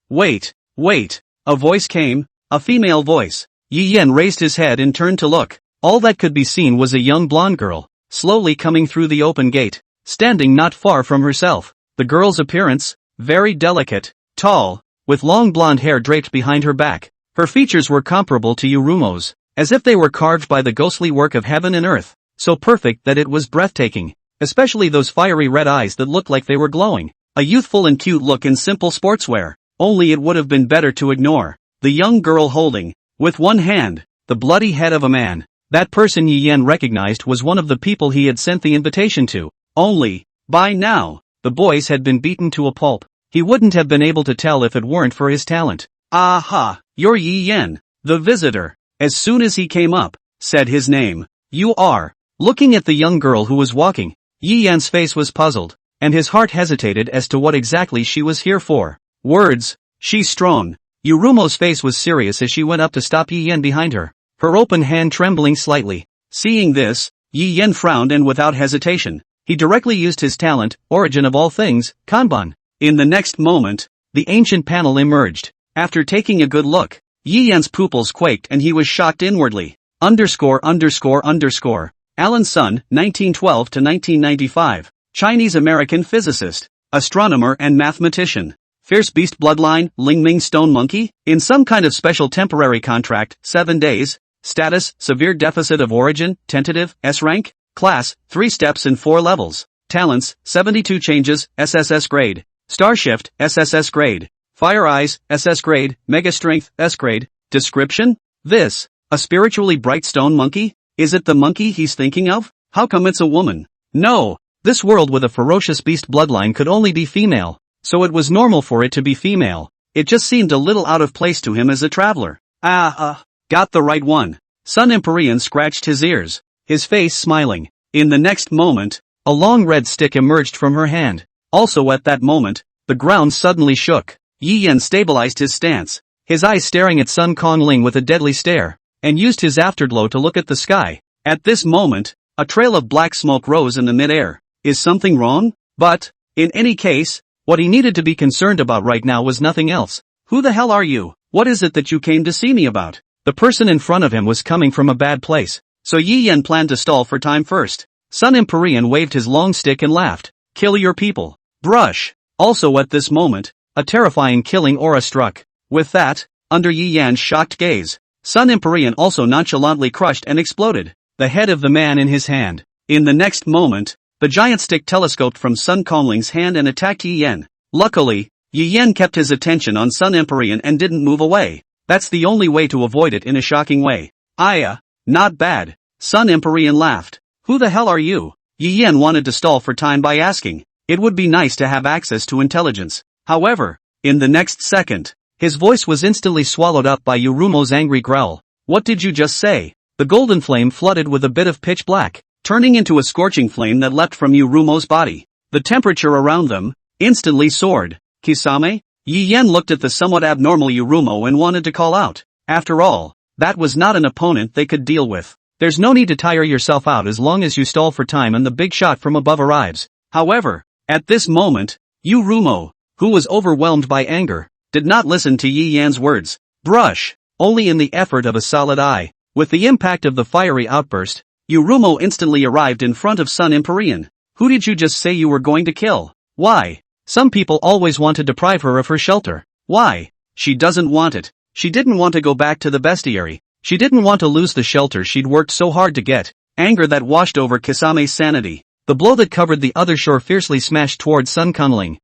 wait, a voice came, a female voice. Yi Yan raised his head and turned to look. All that could be seen was a young blonde girl, slowly coming through the open gate, standing not far from herself. The girl's appearance, very delicate, tall, with long blonde hair draped behind her back. Her features were comparable to Yurumo's, as if they were carved by the ghostly work of heaven and earth, so perfect that it was breathtaking, especially those fiery red eyes that looked like they were glowing. A youthful and cute look in simple sportswear, only it would have been better to ignore. The young girl holding, with one hand, the bloody head of a man. That person Yi Yan recognized was one of the people he had sent the invitation to. Only, by now, the boys had been beaten to a pulp. He wouldn't have been able to tell if it weren't for his talent. Aha, you're Yi Yan, the visitor. As soon as he came up, said his name. You are. Looking at the young girl who was walking, Yi Yan's face was puzzled, and his heart hesitated as to what exactly she was here for. Words, she's strong. Yurumo's face was serious as she went up to stop Yi Yan behind her, her open hand trembling slightly. Seeing this, Yi Yan frowned and without hesitation, he directly used his talent, origin of all things, Kanban. In the next moment, the ancient panel emerged. After taking a good look, Yi Yan's pupils quaked and he was shocked inwardly. _____. Alan Sun, 1912 to 1995. Chinese-American physicist, astronomer and mathematician. Fierce beast bloodline, Lingming stone monkey, in some kind of special temporary contract, 7 days. Status, severe deficit of origin, tentative, S-rank. Class, 3 steps and 4 levels. Talents, 72 changes, SSS grade. Star shift, SSS grade. Fire eyes, SS grade. Mega strength, S grade. Description? This, a spiritually bright stone monkey? Is it the monkey he's thinking of? How come it's a woman? No, this world with a ferocious beast bloodline could only be female, so it was normal for it to be female. It just seemed a little out of place to him as a traveler. Got the right one. Sun Empyrean scratched his ears, his face smiling. In the next moment, a long red stick emerged from her hand. Also at that moment, the ground suddenly shook. Yi Yan stabilized his stance, his eyes staring at Sun Kongling with a deadly stare, and used his afterglow to look at the sky. At this moment, a trail of black smoke rose in the mid-air. Is something wrong? But, in any case, what he needed to be concerned about right now was nothing else. Who the hell are you? What is it that you came to see me about? The person in front of him was coming from a bad place, so Yi Yan planned to stall for time first. Sun Empyrean waved his long stick and laughed. Kill your people. Brush. Also at this moment, a terrifying killing aura struck. With that, under Yi Yan's shocked gaze, Sun Empyrean also nonchalantly crushed and exploded the head of the man in his hand. In the next moment, the giant stick telescoped from Sun Kongling's hand and attacked Yi Yan. Luckily, Yi Yan kept his attention on Sun Empyrean and didn't move away. That's the only way to avoid it in a shocking way. Not bad. Sun Empyrean laughed. Who the hell are you? Yi Yan wanted to stall for time by asking. It would be nice to have access to intelligence. However, in the next second, his voice was instantly swallowed up by Yurumo's angry growl. What did you just say? The golden flame flooded with a bit of pitch black, turning into a scorching flame that leapt from Yurumo's body. The temperature around them instantly soared. Kisame? Yi Yan looked at the somewhat abnormal Yurumo and wanted to call out. After all, that was not an opponent they could deal with. There's no need to tire yourself out as long as you stall for time and the big shot from above arrives. However, at this moment, Yurumo, who was overwhelmed by anger, did not listen to Yi Yan's words. Brush, only in the effort of a solid eye. With the impact of the fiery outburst, Yurumo instantly arrived in front of Sun Empyrean. Who did you just say you were going to kill? Why? Some people always want to deprive her of her shelter. Why? She doesn't want it. She didn't want to go back to the bestiary. She didn't want to lose the shelter she'd worked so hard to get. Anger that washed over Kisame's sanity. The blow that covered the other shore fiercely smashed toward Sun Kongling.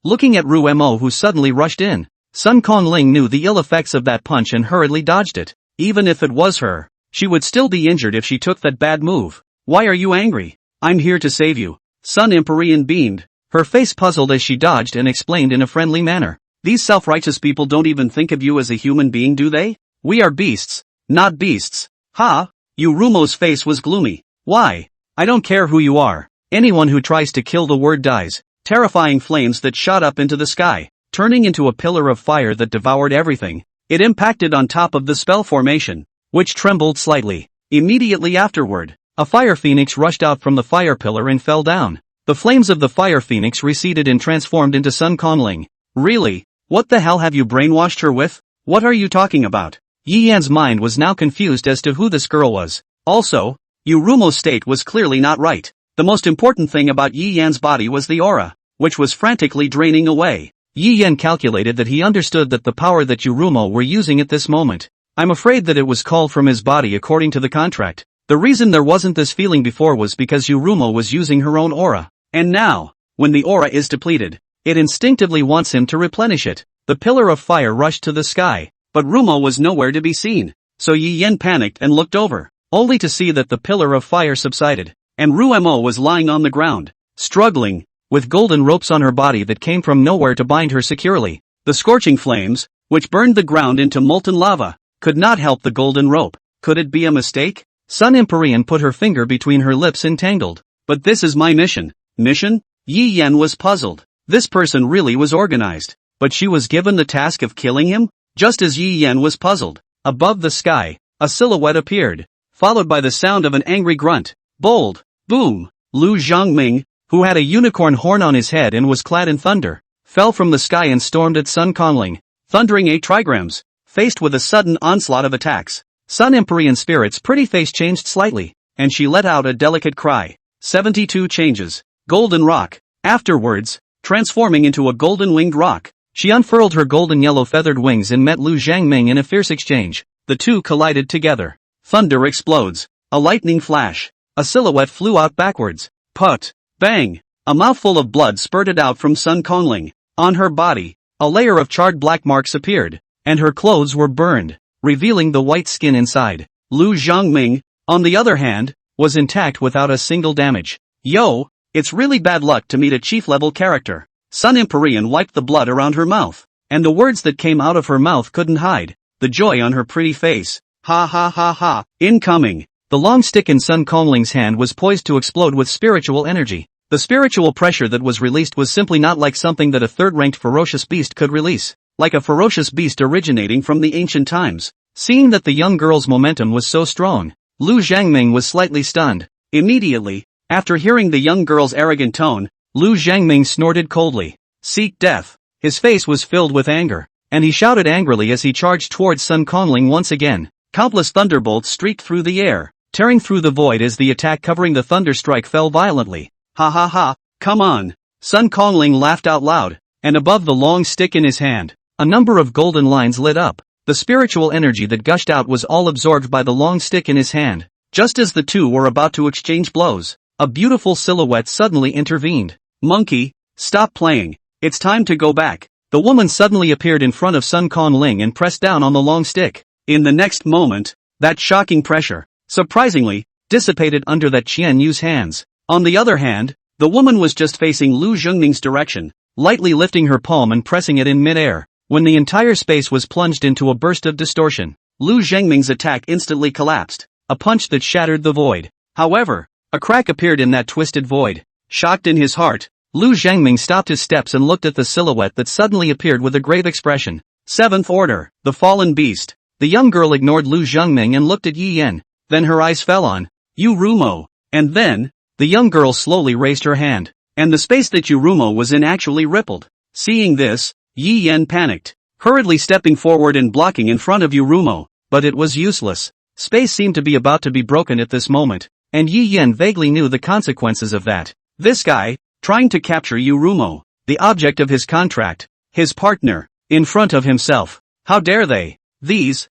Looking at Ruemo who suddenly rushed in, Sun Kongling knew the ill effects of that punch and hurriedly dodged it. Even if it was her, she would still be injured if she took that bad move. Why are you angry? I'm here to save you. Sun Empyrean beamed, her face puzzled as she dodged and explained in a friendly manner. These self-righteous people don't even think of you as a human being, do they? We are beasts, not beasts. Yurumo's face was gloomy. Why? I don't care who you are. Anyone who tries to kill the word dies. Terrifying flames that shot up into the sky, turning into a pillar of fire that devoured everything. It impacted on top of the spell formation, which trembled slightly. Immediately afterward, a fire phoenix rushed out from the fire pillar and fell down. The flames of the fire phoenix receded and transformed into Sun Kongling. Really? What the hell have you brainwashed her with? What are you talking about? Yi Yan's mind was now confused as to who this girl was. Also, Yurumo's state was clearly not right. The most important thing about Yi Yan's body was the aura, which was frantically draining away. Yi Yan calculated that he understood that the power that Yurumo were using at this moment. I'm afraid that it was called from his body according to the contract. The reason there wasn't this feeling before was because Yurumo was using her own aura. And now, when the aura is depleted, it instinctively wants him to replenish it. The pillar of fire rushed to the sky, but Rumo was nowhere to be seen. So Yi Yan panicked and looked over, only to see that the pillar of fire subsided, and Ruemo was lying on the ground, struggling, with golden ropes on her body that came from nowhere to bind her securely. The scorching flames, which burned the ground into molten lava, could not help the golden rope. Could it be a mistake? Sun Empyrean put her finger between her lips entangled. But this is my mission. Mission? Yi Yan was puzzled. This person really was organized. But she was given the task of killing him? Just as Yi Yan was puzzled, above the sky, a silhouette appeared, followed by the sound of an angry grunt. Bold. Boom. Lu Zhongming, who had a unicorn horn on his head and was clad in thunder, fell from the sky and stormed at Sun Kongling, thundering 8 trigrams. Faced with a sudden onslaught of attacks, Sun Empyrean Spirit's pretty face changed slightly, and she let out a delicate cry. 72 changes. Golden rock. Afterwards, transforming into a golden-winged rock, she unfurled her golden yellow feathered wings and met Lu Zhangming in a fierce exchange. The two collided together. Thunder explodes. A lightning flash. A silhouette flew out backwards. Put. Bang. A mouthful of blood spurted out from Sun Kongling. On her body, a layer of charred black marks appeared, and her clothes were burned, revealing the white skin inside. Lu Zhangming, on the other hand, was intact without a single damage. Yo, it's really bad luck to meet a chief-level character. Sun Empyrean wiped the blood around her mouth, and the words that came out of her mouth couldn't hide the joy on her pretty face. Ha ha ha ha. Incoming. The long stick in Sun Kongling's hand was poised to explode with spiritual energy. The spiritual pressure that was released was simply not like something that a third-ranked ferocious beast could release, like a ferocious beast originating from the ancient times. Seeing that the young girl's momentum was so strong, Lu Zhangming was slightly stunned. Immediately, after hearing the young girl's arrogant tone, Lu Zhangming snorted coldly. Seek death. His face was filled with anger, and he shouted angrily as he charged towards Sun Kongling once again. Countless thunderbolts streaked through the air, tearing through the void as the attack covering the thunder strike fell violently. Ha ha ha, come on. Sun Kongling laughed out loud, and above the long stick in his hand, a number of golden lines lit up. The spiritual energy that gushed out was all absorbed by the long stick in his hand. Just as the two were about to exchange blows, a beautiful silhouette suddenly intervened. Monkey, stop playing. It's time to go back. The woman suddenly appeared in front of Sun Kongling and pressed down on the long stick. In the next moment, that shocking pressure, surprisingly, dissipated under that Qian Yu's hands. On the other hand, the woman was just facing Lu Zhangming's direction, lightly lifting her palm and pressing it in midair. When the entire space was plunged into a burst of distortion, Lu Zhangming's attack instantly collapsed, a punch that shattered the void. However, a crack appeared in that twisted void. Shocked in his heart, Lu Zhangming stopped his steps and looked at the silhouette that suddenly appeared with a grave expression. Seventh Order, the fallen beast. The young girl ignored Lu Zhangming and looked at Yi Yan. Then her eyes fell on Yu Rumo. And then, the young girl slowly raised her hand, and the space that Yu Rumo was in actually rippled. Seeing this, Yi Yan panicked, hurriedly stepping forward and blocking in front of Yu Rumo, but it was useless. Space seemed to be about to be broken at this moment, and Yi Yan vaguely knew the consequences of that. This guy, trying to capture Yu Rumo, the object of his contract, his partner, in front of himself. How dare they? These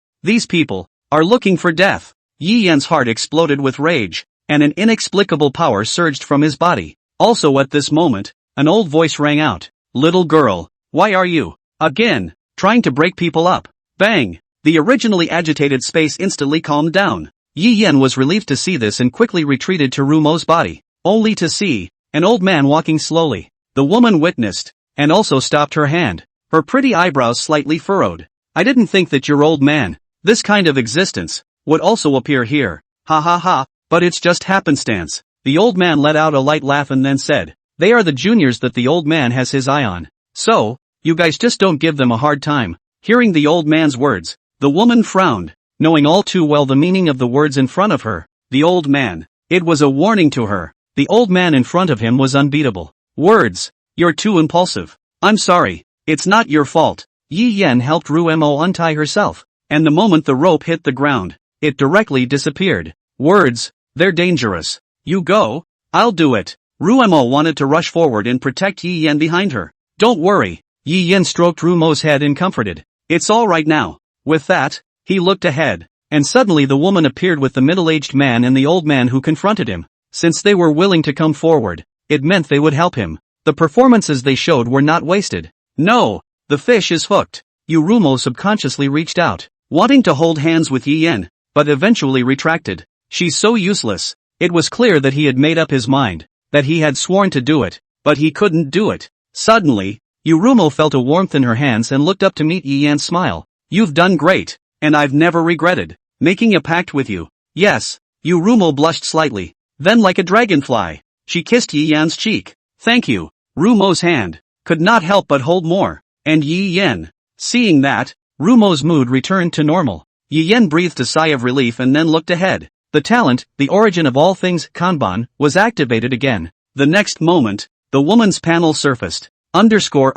people, are looking for death. Yi Yan's heart exploded with rage, and an inexplicable power surged from his body. Also at this moment, an old voice rang out. Little girl, why are you, again, trying to break people up? Bang! The originally agitated space instantly calmed down. Yi Yan was relieved to see this and quickly retreated to Rumo's body, only to see an old man walking slowly. The woman witnessed, and also stopped her hand, her pretty eyebrows slightly furrowed. I didn't think that your old man, this kind of existence, would also appear here. Ha ha ha, but it's just happenstance. The old man let out a light laugh and then said, they are the juniors that the old man has his eye on. So, you guys just don't give them a hard time. Hearing the old man's words, the woman frowned, knowing all too well the meaning of the words in front of her. The old man. It was a warning to her. The old man in front of him was unbeatable. Words. You're too impulsive. I'm sorry. It's not your fault. Yi Yan helped Rumo untie herself, and the moment the rope hit the ground, it directly disappeared. Words. They're dangerous. You go. I'll do it. Rumo wanted to rush forward and protect Yi Yan behind her. Don't worry. Yi Yan stroked Rumo's head and comforted. It's all right now. With that, he looked ahead, and suddenly the woman appeared with the middle-aged man and the old man who confronted him. Since they were willing to come forward, it meant they would help him. The performances they showed were not wasted. No, the fish is hooked. Yu Rumo subconsciously reached out, wanting to hold hands with Yi Yan, but eventually retracted. She's so useless. It was clear that he had made up his mind, that he had sworn to do it, but he couldn't do it. Suddenly, Yu Rumo felt a warmth in her hands and looked up to meet Yi Yan's smile. You've done great, and I've never regretted making a pact with you. Yes. Yu Rumo blushed slightly. Then like a dragonfly, she kissed Yi Yan's cheek. Thank you. Rumo's hand could not help but hold more, and Yi Yan. Seeing that, Rumo's mood returned to normal. Yi Yan breathed a sigh of relief and then looked ahead. The talent, the origin of all things, Kanban, was activated again. The next moment, the woman's panel surfaced. Underscore.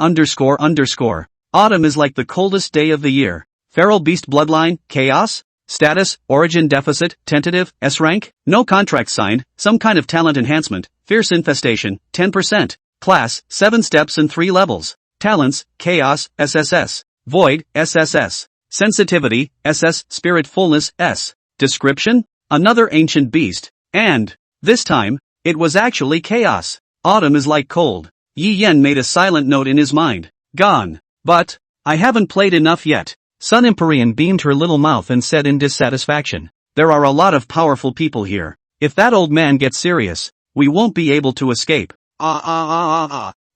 Autumn is like the coldest day of the year. Feral beast bloodline, chaos? Status, origin deficit, tentative, S rank, no contract signed, some kind of talent enhancement, fierce infestation, 10%. Class, 7 steps and 3 levels. Talents, chaos, SSS. Void, SSS. Sensitivity, SS, spirit fullness, S. Description? Another ancient beast. And, this time, it was actually chaos. Autumn is like cold. Yi Yen made a silent note in his mind. Gone. But, I haven't played enough yet. Sun Empyrean beamed her little mouth and said in dissatisfaction. There are a lot of powerful people here. If that old man gets serious, we won't be able to escape.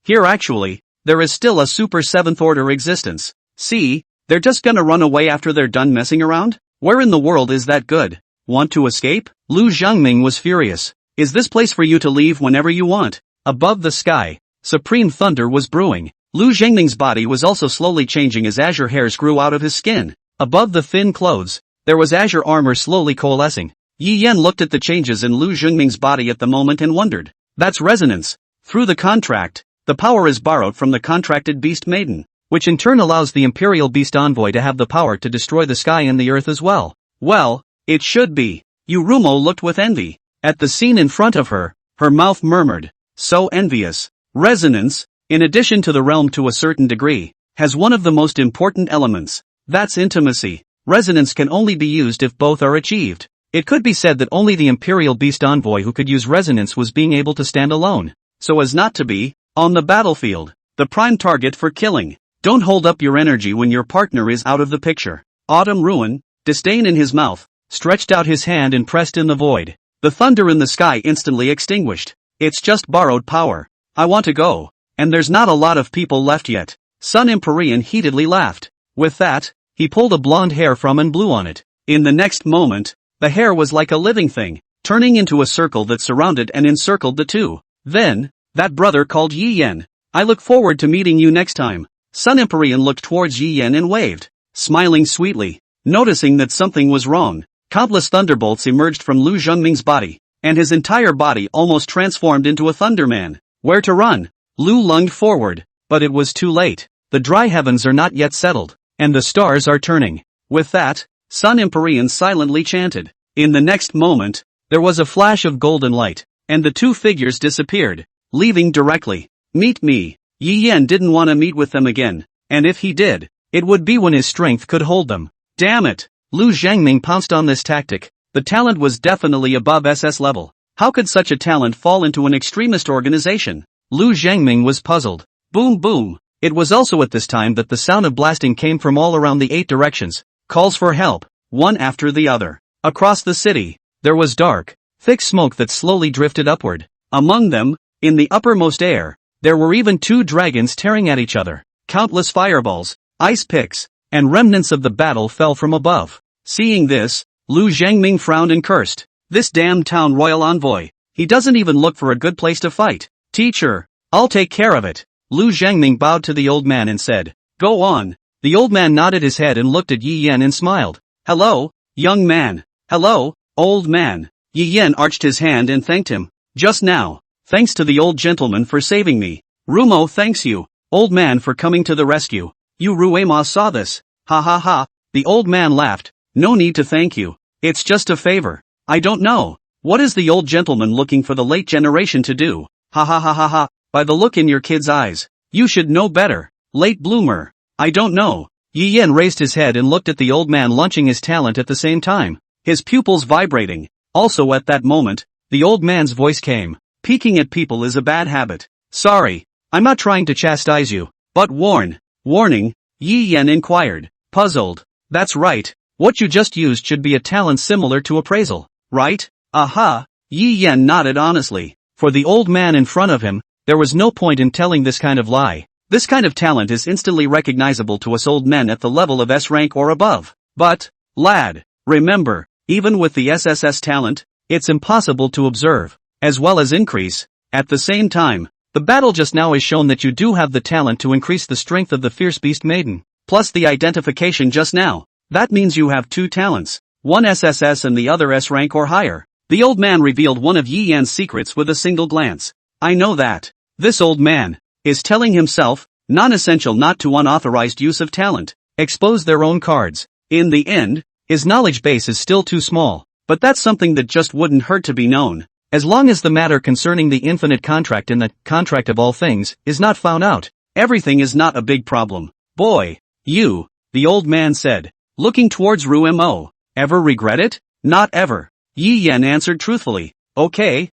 Here actually, there is still a super 7th order existence. See, they're just gonna run away after they're done messing around? Where in the world is that good? Want to escape? Lu Zhangming was furious. Is this place for you to leave whenever you want? Above the sky, supreme thunder was brewing. Lu Zhangming's body was also slowly changing as azure hairs grew out of his skin. Above the thin clothes, there was azure armor slowly coalescing. Yi Yen looked at the changes in Lu Zhangming's body at the moment and wondered. That's resonance. Through the contract, the power is borrowed from the contracted beast maiden, which in turn allows the Imperial Beast Envoy to have the power to destroy the sky and the earth as well. Well, it should be. Yurumo looked with envy. At the scene in front of her, her mouth murmured. So envious. Resonance, in addition to the realm to a certain degree, has one of the most important elements. That's intimacy. Resonance can only be used if both are achieved. It could be said that only the Imperial Beast Envoy who could use resonance was being able to stand alone, so as not to be, on the battlefield, the prime target for killing. Don't hold up your energy when your partner is out of the picture. Autumn Ruin, disdain in his mouth, stretched out his hand and pressed in the void. The thunder in the sky instantly extinguished. It's just borrowed power. I want to go. And there's not a lot of people left yet. Sun Empyrean heatedly laughed. With that, he pulled a blonde hair from and blew on it. In the next moment, the hair was like a living thing, turning into a circle that surrounded and encircled the two. Then, that brother called Yi Yen. I look forward to meeting you next time. Sun Empyrean looked towards Yi Yen and waved, smiling sweetly. Noticing that something was wrong, countless thunderbolts emerged from Lu Zhangming's body, and his entire body almost transformed into a Thunderman. Where to run? Lu lunged forward, but it was too late. The dry heavens are not yet settled, and the stars are turning. With that, Sun Empyrean silently chanted. In the next moment, there was a flash of golden light, and the two figures disappeared, leaving directly. Meet me. Yi Yen didn't want to meet with them again, and if he did, it would be when his strength could hold them. Damn it! Lu Zhangming pounced on this tactic. The talent was definitely above SS level. How could such a talent fall into an extremist organization? Lu Zhangming was puzzled. Boom boom. It was also at this time that the sound of blasting came from all around the 8 directions. Calls for help, one after the other. Across the city, there was dark, thick smoke that slowly drifted upward. Among them, in the uppermost air, there were even 2 dragons tearing at each other. Countless fireballs, ice picks, and remnants of the battle fell from above. Seeing this, Lu Zhangming frowned and cursed. This damn town royal envoy. He doesn't even look for a good place to fight. Teacher, I'll take care of it. Lu Zhangming bowed to the old man and said, Go on. The old man nodded his head and looked at Yi Yen and smiled. Hello, young man. Hello, old man. Yi Yen arched his hand and thanked him. Just now, thanks to the old gentleman for saving me. Rumo thanks you, old man, for coming to the rescue. You Ruema saw this. Ha ha ha. The old man laughed. No need to thank you. It's just a favor. I don't know. What is the old gentleman looking for the late generation to do? Ha ha ha ha ha. By the look in your kid's eyes, you should know better. Late bloomer. I don't know. Yi Yen raised his head and looked at the old man launching his talent at the same time, his pupils vibrating. Also at that moment, the old man's voice came. Peeking at people is a bad habit. Sorry, I'm not trying to chastise you, but warning, Yi Yen inquired, puzzled. That's right, what you just used should be a talent similar to appraisal, right? Aha, Yi Yen nodded honestly. For the old man in front of him, there was no point in telling this kind of lie. This kind of talent is instantly recognizable to us old men at the level of S rank or above. But, lad, remember, even with the SSS talent, it's impossible to observe, as well as increase. At the same time, the battle just now has shown that you do have the talent to increase the strength of the fierce beast maiden, plus the identification just now. That means you have 2 talents, one SSS and the other S rank or higher. The old man revealed one of Yi Yan's secrets with a single glance. I know that. This old man is telling himself, non-essential not to unauthorized use of talent, expose their own cards. In the end, His knowledge base is still too small, but that's something that just wouldn't hurt to be known. As long as the matter concerning the infinite contract in the contract of all things is not found out, everything is not a big problem. Boy, you, the old man said, looking towards Rumo. Ever regret it? Not ever. Yi Yan answered truthfully. Okay,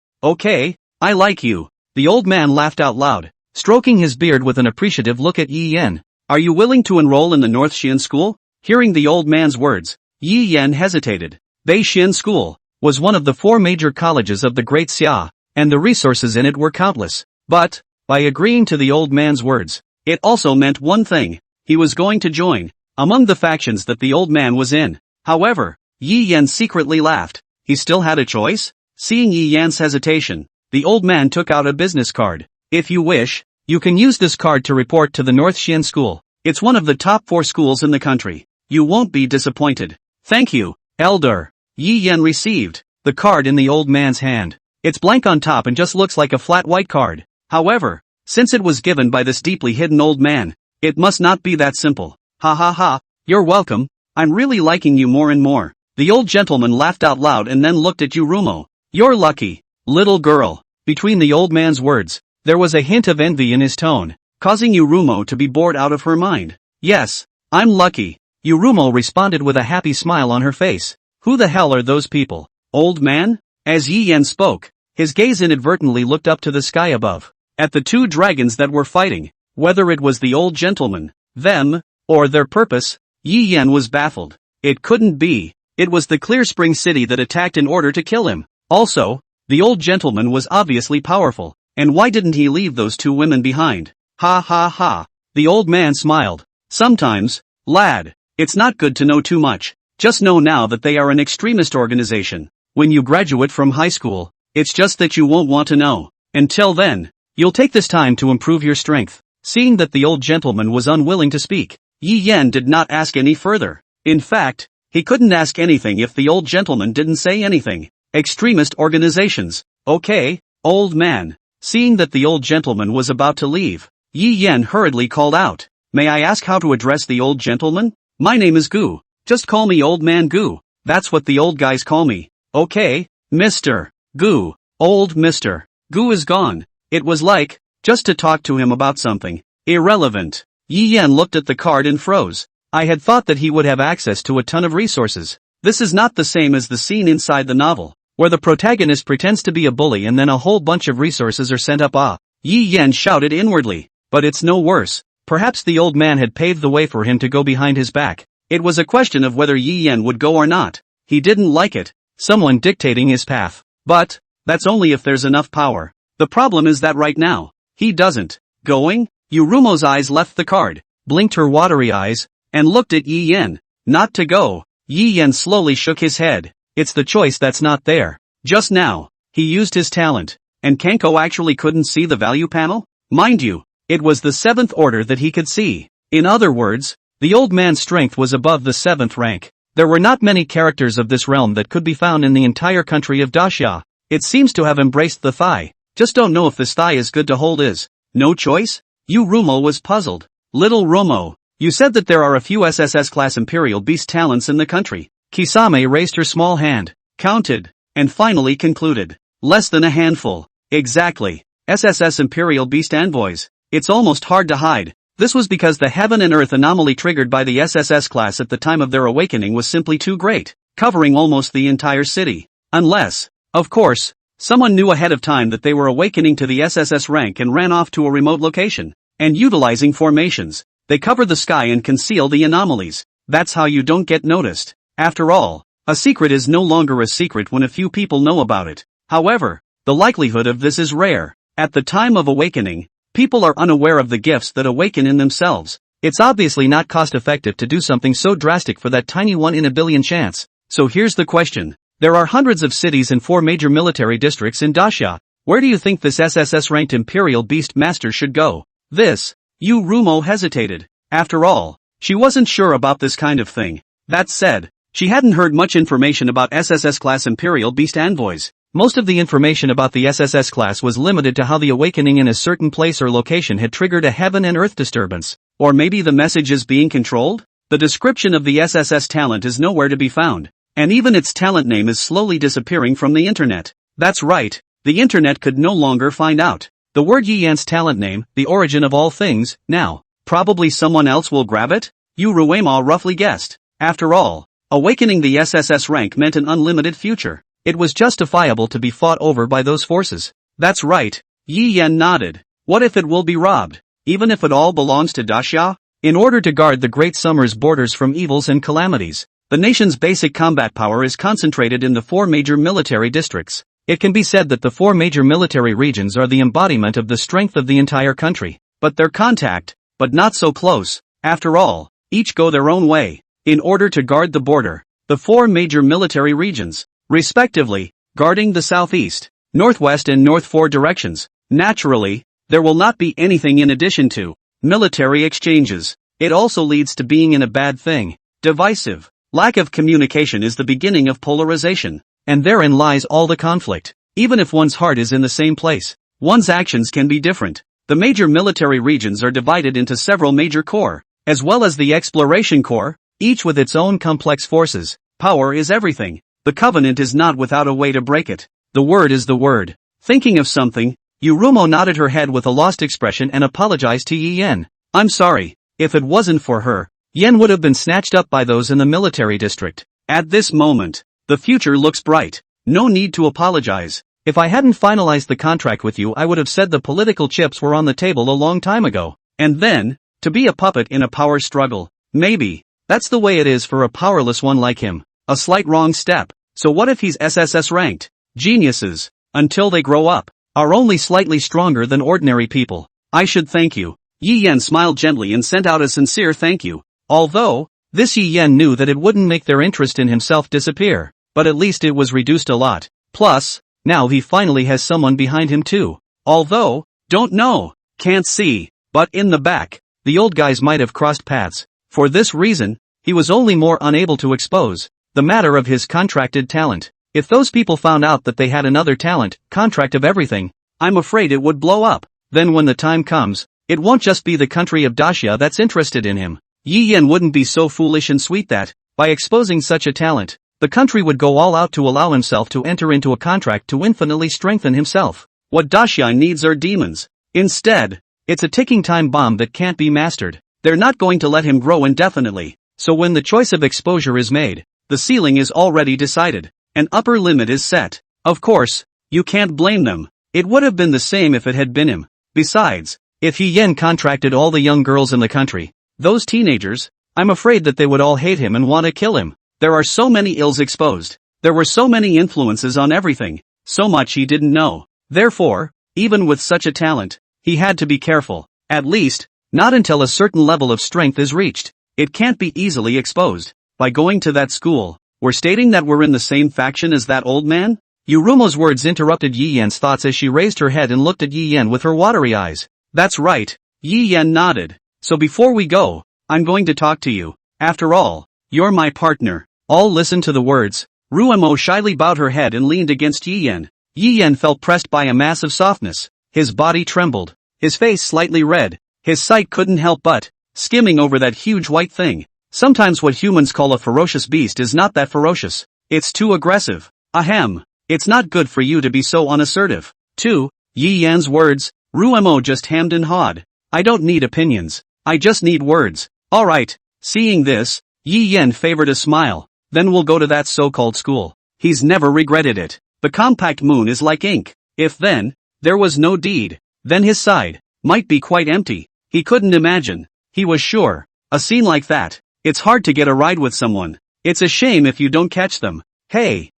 I like you. The old man laughed out loud, stroking his beard with an appreciative look at Yi Yan. Are you willing to enroll in the North Xian School? Hearing the old man's words, Yi Yan hesitated. Bei Xian School was one of the 4 major colleges of the Great Xia, and the resources in it were countless. But, by agreeing to the old man's words, it also meant one thing: he was going to join among the factions that the old man was in. However, Yi Yan secretly laughed. He still had a choice? Seeing Yi Yan's hesitation, the old man took out a business card. If you wish, you can use this card to report to the North Xian School. It's one of the top 4 schools in the country. You won't be disappointed. Thank you, Elder. Yi Yan received the card in the old man's hand. It's blank on top and just looks like a flat white card. However, since it was given by this deeply hidden old man, it must not be that simple. Ha ha ha, you're welcome. I'm really liking you more and more. The old gentleman laughed out loud and then looked at Rumo. You're lucky, little girl. Between the old man's words, there was a hint of envy in his tone, causing Rumo to be bored out of her mind. Yes, I'm lucky. Rumo responded with a happy smile on her face. Who the hell are those people? Old man? As Yi Yan spoke, his gaze inadvertently looked up to the sky above, at the 2 dragons that were fighting. Whether it was the old gentleman, them, or their purpose, Yi Yan was baffled. It couldn't be. It was the Clear Spring City that attacked in order to kill him. Also, the old gentleman was obviously powerful, and why didn't he leave those 2 women behind? Ha ha ha. The old man smiled. Sometimes, lad, it's not good to know too much. Just know now that they are an extremist organization. When you graduate from high school, it's just that you won't want to know. Until then, you'll take this time to improve your strength. Seeing that the old gentleman was unwilling to speak, Yi Yan did not ask any further. In fact, he couldn't ask anything if the old gentleman didn't say anything. Extremist organizations. Okay, old man. Seeing that the old gentleman was about to leave, Yi Yan hurriedly called out. May I ask how to address the old gentleman? My name is Gu. Just call me Old Man Gu. That's what the old guys call me. Okay, Mr. Gu. Old Mr. Gu is gone. It was like, just to talk to him about something irrelevant. Yi Yan looked at the card and froze. I had thought that he would have access to a ton of resources. This is not the same as the scene inside the novel, where the protagonist pretends to be a bully and then a whole bunch of resources are sent up. Yi Yan shouted inwardly. But it's no worse. Perhaps the old man had paved the way for him to go behind his back. It was a question of whether Yi Yan would go or not. He didn't like it. Someone dictating his path. But, that's only if there's enough power. The problem is that right now, he doesn't. Going? Rumo's eyes left the card, blinked her watery eyes, and looked at Yi Yan. Not to go. Yi Yan slowly shook his head. It's the choice that's not there. Just now, he used his talent, and Kanko actually couldn't see the value panel? Mind you, it was the 7th order that he could see. In other words, the old man's strength was above the 7th rank. There were not many characters of this realm that could be found in the entire country of Daxia. It seems to have embraced the thigh. Just don't know if this thigh is good to hold is. No choice? Rumo was puzzled. Little Romo, you said that there are a few SSS class Imperial Beast talents in the country. Kisame raised her small hand, counted, and finally concluded. Less than a handful. Exactly. SSS Imperial Beast envoys. It's almost hard to hide. This was because the heaven and earth anomaly triggered by the SSS class at the time of their awakening was simply too great, covering almost the entire city. Unless, of course, someone knew ahead of time that they were awakening to the SSS rank and ran off to a remote location. And utilizing formations, they cover the sky and conceal the anomalies. That's how you don't get noticed. After all, a secret is no longer a secret when a few people know about it. However, the likelihood of this is rare. At the time of awakening, people are unaware of the gifts that awaken in themselves. It's obviously not cost-effective to do something so drastic for that tiny 1 in a billion chance. So here's the question. There are hundreds of cities and 4 major military districts in Daxia. Where do you think this SSS-ranked Imperial Beast Master should go? Rumo hesitated. After all, she wasn't sure about this kind of thing. That said, she hadn't heard much information about SSS-class Imperial Beast envoys. Most of the information about the SSS class was limited to how the awakening in a certain place or location had triggered a heaven and earth disturbance. Or maybe the message is being controlled? The description of the SSS talent is nowhere to be found, and even its talent name is slowly disappearing from the internet. That's right, the internet could no longer find out the word Yi Yan's talent name, the origin of all things. Now, probably someone else will grab it? Yu Ruema roughly guessed. After all, awakening the SSS rank meant an unlimited future. It was justifiable to be fought over by those forces. That's right, Yi Yan nodded. What if it will be robbed? Even if it all belongs to Daxia? In order to guard the Great Summer's borders from evils and calamities, the nation's basic combat power is concentrated in the 4 major military districts. It can be said that the 4 major military regions are the embodiment of the strength of the entire country. But they're contact, but not so close. After all, each go their own way. In order to guard the border, the 4 major military regions, respectively, guarding the southeast, northwest and north 4 directions. Naturally, there will not be anything in addition to military exchanges. It also leads to being in a bad thing, divisive. Lack of communication is the beginning of polarization, and therein lies all the conflict. Even if one's heart is in the same place, one's actions can be different. The major military regions are divided into several major corps, as well as the exploration corps, each with its own complex forces. Power is everything. The covenant is not without a way to break it. The word is the word. Thinking of something, Yurumo nodded her head with a lost expression and apologized to Yi Yan. I'm sorry, if it wasn't for her, Yen would have been snatched up by those in the military district. At this moment, the future looks bright. No need to apologize. If I hadn't finalized the contract with you, I would have said the political chips were on the table a long time ago. And then, to be a puppet in a power struggle. Maybe, that's the way it is for a powerless one like him. A slight wrong step. So what if he's SSS ranked? Geniuses, until they grow up, are only slightly stronger than ordinary people. I should thank you. Yi Yan smiled gently and sent out a sincere thank you. Although, this Yi Yan knew that it wouldn't make their interest in himself disappear, but at least it was reduced a lot. Plus, now he finally has someone behind him too. Although, don't know, can't see, but in the back, the old guys might have crossed paths. For this reason, he was only more unable to expose the matter of his contracted talent. If those people found out that they had another talent, contract of everything, I'm afraid it would blow up. Then when the time comes, it won't just be the country of Daxia that's interested in him. Yi Yan wouldn't be so foolish and sweet that, by exposing such a talent, the country would go all out to allow himself to enter into a contract to infinitely strengthen himself. What Daxia needs are demons. Instead, it's a ticking time bomb that can't be mastered. They're not going to let him grow indefinitely. So when the choice of exposure is made, the ceiling is already decided. An upper limit is set. Of course, you can't blame them. It would have been the same if it had been him. Besides, if Yi Yan contracted all the young girls in the country, those teenagers, I'm afraid that they would all hate him and want to kill him. There are so many ills exposed. There were so many influences on everything. So much he didn't know. Therefore, even with such a talent, he had to be careful. At least, not until a certain level of strength is reached. It can't be easily exposed. By going to that school, we're stating that we're in the same faction as that old man? Yurumo's words interrupted Yi Yan's thoughts as she raised her head and looked at Yi Yan with her watery eyes. That's right. Yi Yan nodded. So before we go, I'm going to talk to you. After all, you're my partner. All listened to the words. Ruemo shyly bowed her head and leaned against Yi Yan. Yi Yan felt pressed by a mass of softness. His body trembled. His face slightly red. His sight couldn't help but skimming over that huge white thing. Sometimes what humans call a ferocious beast is not that ferocious. It's too aggressive. Ahem. It's not good for you to be so unassertive. To Yi Yan's words, Ruemo just hemmed and hawed. I don't need opinions. I just need words. Alright. Seeing this, Yi Yan favored a smile. Then we'll go to that so-called school. He's never regretted it. The compact moon is like ink. If then, there was no deed, then his side might be quite empty. He couldn't imagine. He was sure. A scene like that. It's hard to get a ride with someone. It's a shame if you don't catch them. Hey,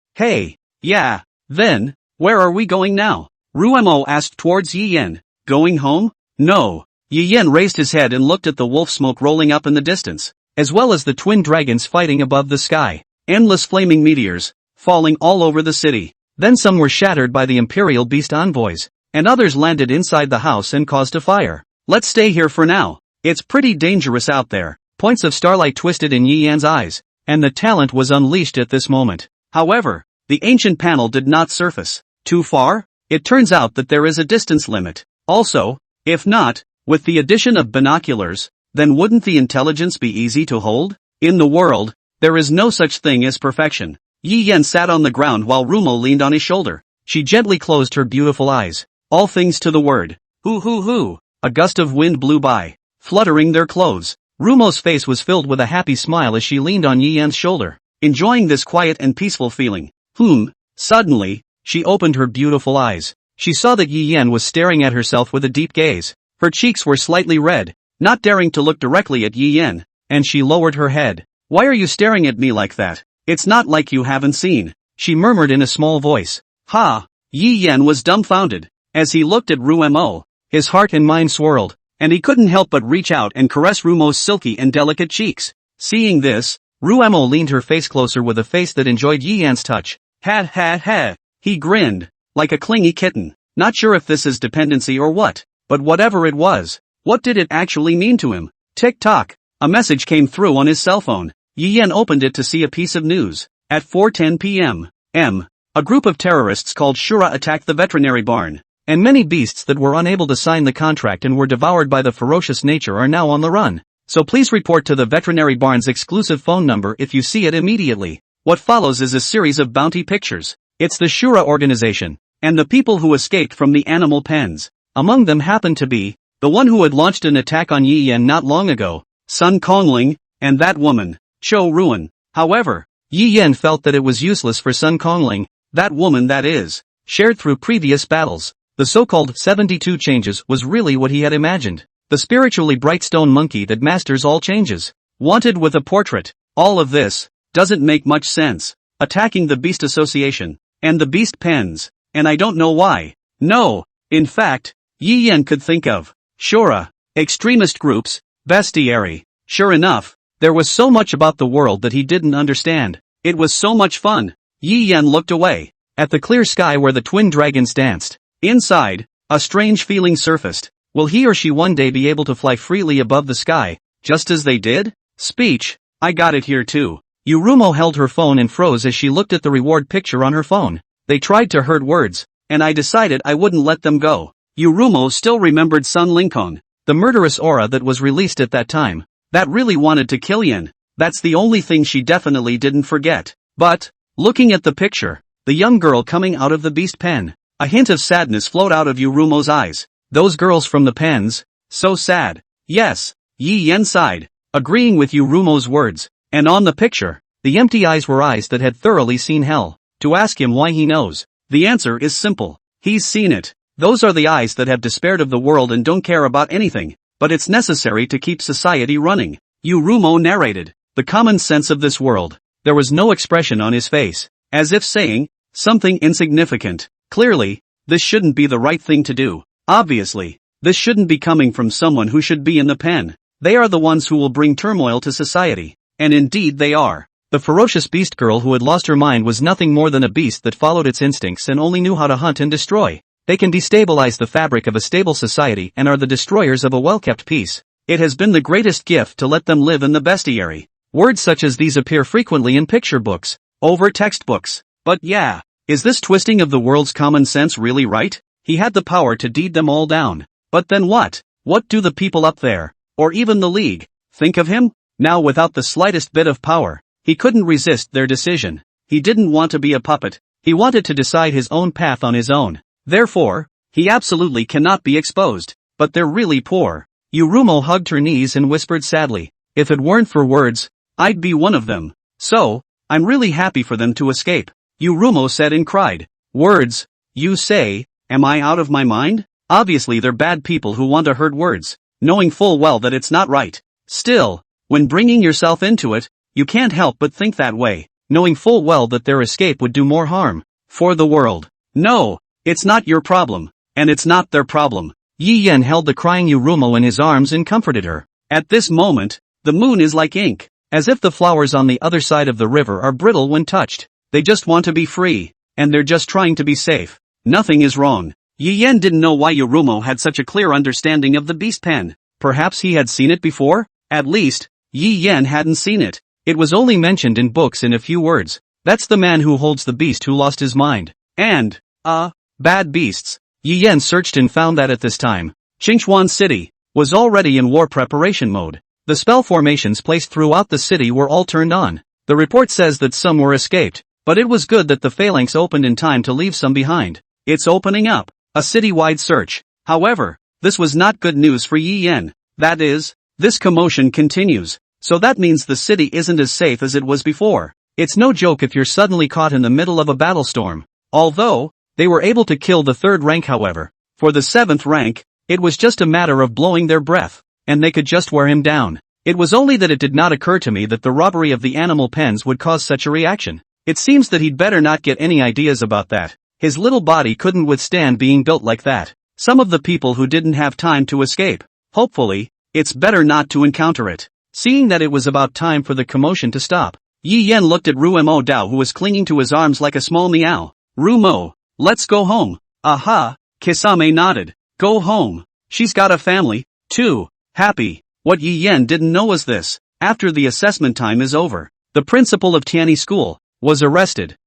yeah. Then, where are we going now? Ruemo asked towards Yi Yan. Going home? No. Yi Yan raised his head and looked at the wolf smoke rolling up in the distance, as well as the twin dragons fighting above the sky. Endless flaming meteors, falling all over the city. Then some were shattered by the Imperial Beast envoys, and others landed inside the house and caused a fire. Let's stay here for now. It's pretty dangerous out there. Points of starlight twisted in Yi Yan's eyes, and the talent was unleashed at this moment. However, the ancient panel did not surface. Too far? It turns out that there is a distance limit. Also, if not, with the addition of binoculars, then wouldn't the intelligence be easy to hold? In the world, there is no such thing as perfection. Yi Yan sat on the ground while Rumo leaned on his shoulder. She gently closed her beautiful eyes. All things to the word. Hoo hoo hoo. A gust of wind blew by, fluttering their clothes. Rumo's face was filled with a happy smile as she leaned on Yi Yan's shoulder, enjoying this quiet and peaceful feeling. Suddenly, she opened her beautiful eyes. She saw that Yi Yan was staring at herself with a deep gaze. Her cheeks were slightly red, not daring to look directly at Yi Yan, and she lowered her head. Why are you staring at me like that? It's not like you haven't seen, she murmured in a small voice. Ha! Yi Yan was dumbfounded. As he looked at Rumo, his heart and mind swirled, and he couldn't help but reach out and caress Rumo's silky and delicate cheeks. Seeing this, Rumo leaned her face closer with a face that enjoyed Yi Yan's touch. Ha ha ha! He grinned, like a clingy kitten. Not sure if this is dependency or what, but whatever it was, what did it actually mean to him? Tick-tock! A message came through on his cell phone. Yi Yan opened it to see a piece of news. At 4:10 p.m. A group of terrorists called Shura attacked the veterinary barn, and many beasts that were unable to sign the contract and were devoured by the ferocious nature are now on the run. So please report to the veterinary barn's exclusive phone number if you see it immediately. What follows is a series of bounty pictures. It's the Shura organization, and the people who escaped from the animal pens. Among them happened to be the one who had launched an attack on Yi Yan not long ago, Sun Kongling, and that woman, Cho Ruan. However, Yi Yan felt that it was useless for Sun Kongling, that woman that is, shared through previous battles. The so-called 72 changes was really what he had imagined. The spiritually bright stone monkey that masters all changes. Wanted with a portrait. All of this doesn't make much sense. Attacking the Beast Association and the Beast Pens, and I don't know why. No, in fact, Yi Yan could think of Shura, extremist groups, bestiary. Sure enough, there was so much about the world that he didn't understand. It was so much fun. Yi Yan looked away at the clear sky where the twin dragons danced. Inside, a strange feeling surfaced. Will he or she one day be able to fly freely above the sky, just as they did? Speech. I got it here too. Yurumo held her phone and froze as she looked at the reward picture on her phone. They tried to hurt words, and I decided I wouldn't let them go. Yurumo still remembered Sun Linkong, the murderous aura that was released at that time. That really wanted to kill Yin. That's the only thing she definitely didn't forget. But, looking at the picture, the young girl coming out of the beast pen, a hint of sadness flowed out of Yurumo's eyes. Those girls from the pens, so sad. Yes, Yi Yan sighed, agreeing with Yurumo's words. And on the picture, the empty eyes were eyes that had thoroughly seen hell. To ask him why he knows, the answer is simple. He's seen it. Those are the eyes that have despaired of the world and don't care about anything, but it's necessary to keep society running. Yurumo narrated the common sense of this world. There was no expression on his face, as if saying something insignificant. Clearly, this shouldn't be the right thing to do. Obviously, this shouldn't be coming from someone who should be in the pen. They are the ones who will bring turmoil to society. And indeed they are. The ferocious beast girl who had lost her mind was nothing more than a beast that followed its instincts and only knew how to hunt and destroy. They can destabilize the fabric of a stable society and are the destroyers of a well-kept peace. It has been the greatest gift to let them live in the bestiary. Words such as these appear frequently in picture books, over textbooks. But yeah, is this twisting of the world's common sense really right? He had the power to deed them all down. But then what? What do the people up there, or even the League, think of him? Now without the slightest bit of power, he couldn't resist their decision. He didn't want to be a puppet. He wanted to decide his own path on his own. Therefore, he absolutely cannot be exposed. But they're really poor. Yurumo hugged her knees and whispered sadly, if it weren't for words, I'd be one of them. So, I'm really happy for them to escape. Yurumo said and cried. Words, you say, am I out of my mind? Obviously they're bad people who want to hurt words, knowing full well that it's not right. Still, when bringing yourself into it, you can't help but think that way, knowing full well that their escape would do more harm for the world. No, it's not your problem, and it's not their problem. Yi Yan held the crying Yurumo in his arms and comforted her. At this moment, the moon is like ink, as if the flowers on the other side of the river are brittle when touched. They just want to be free, and they're just trying to be safe. Nothing is wrong. Yi Yan didn't know why Yurumo had such a clear understanding of the beast pen. Perhaps he had seen it before? At least, Yi Yan hadn't seen it. It was only mentioned in books in a few words. That's the man who holds the beast who lost his mind. And, bad beasts. Yi Yan searched and found that at this time, Qingchuan City was already in war preparation mode. The spell formations placed throughout the city were all turned on. The report says that some were escaped, but it was good that the phalanx opened in time to leave some behind. It's opening up a city-wide search. However, this was not good news for Yi Yan. That is, this commotion continues, so that means the city isn't as safe as it was before. It's no joke if you're suddenly caught in the middle of a battle storm. Although, they were able to kill the 3rd rank however. For the 7th rank, it was just a matter of blowing their breath, and they could just wear him down. It was only that it did not occur to me that the robbery of the animal pens would cause such a reaction. It seems that he'd better not get any ideas about that. His little body couldn't withstand being built like that. Some of the people who didn't have time to escape. Hopefully, it's better not to encounter it. Seeing that it was about time for the commotion to stop, Yi Yan looked at Rumo Dao who was clinging to his arms like a small meow. Rumo, let's go home. Aha, Kisame nodded. Go home. She's got a family, too. Happy. What Yi Yan didn't know was this. After the assessment time is over, the principal of Tianyi School was arrested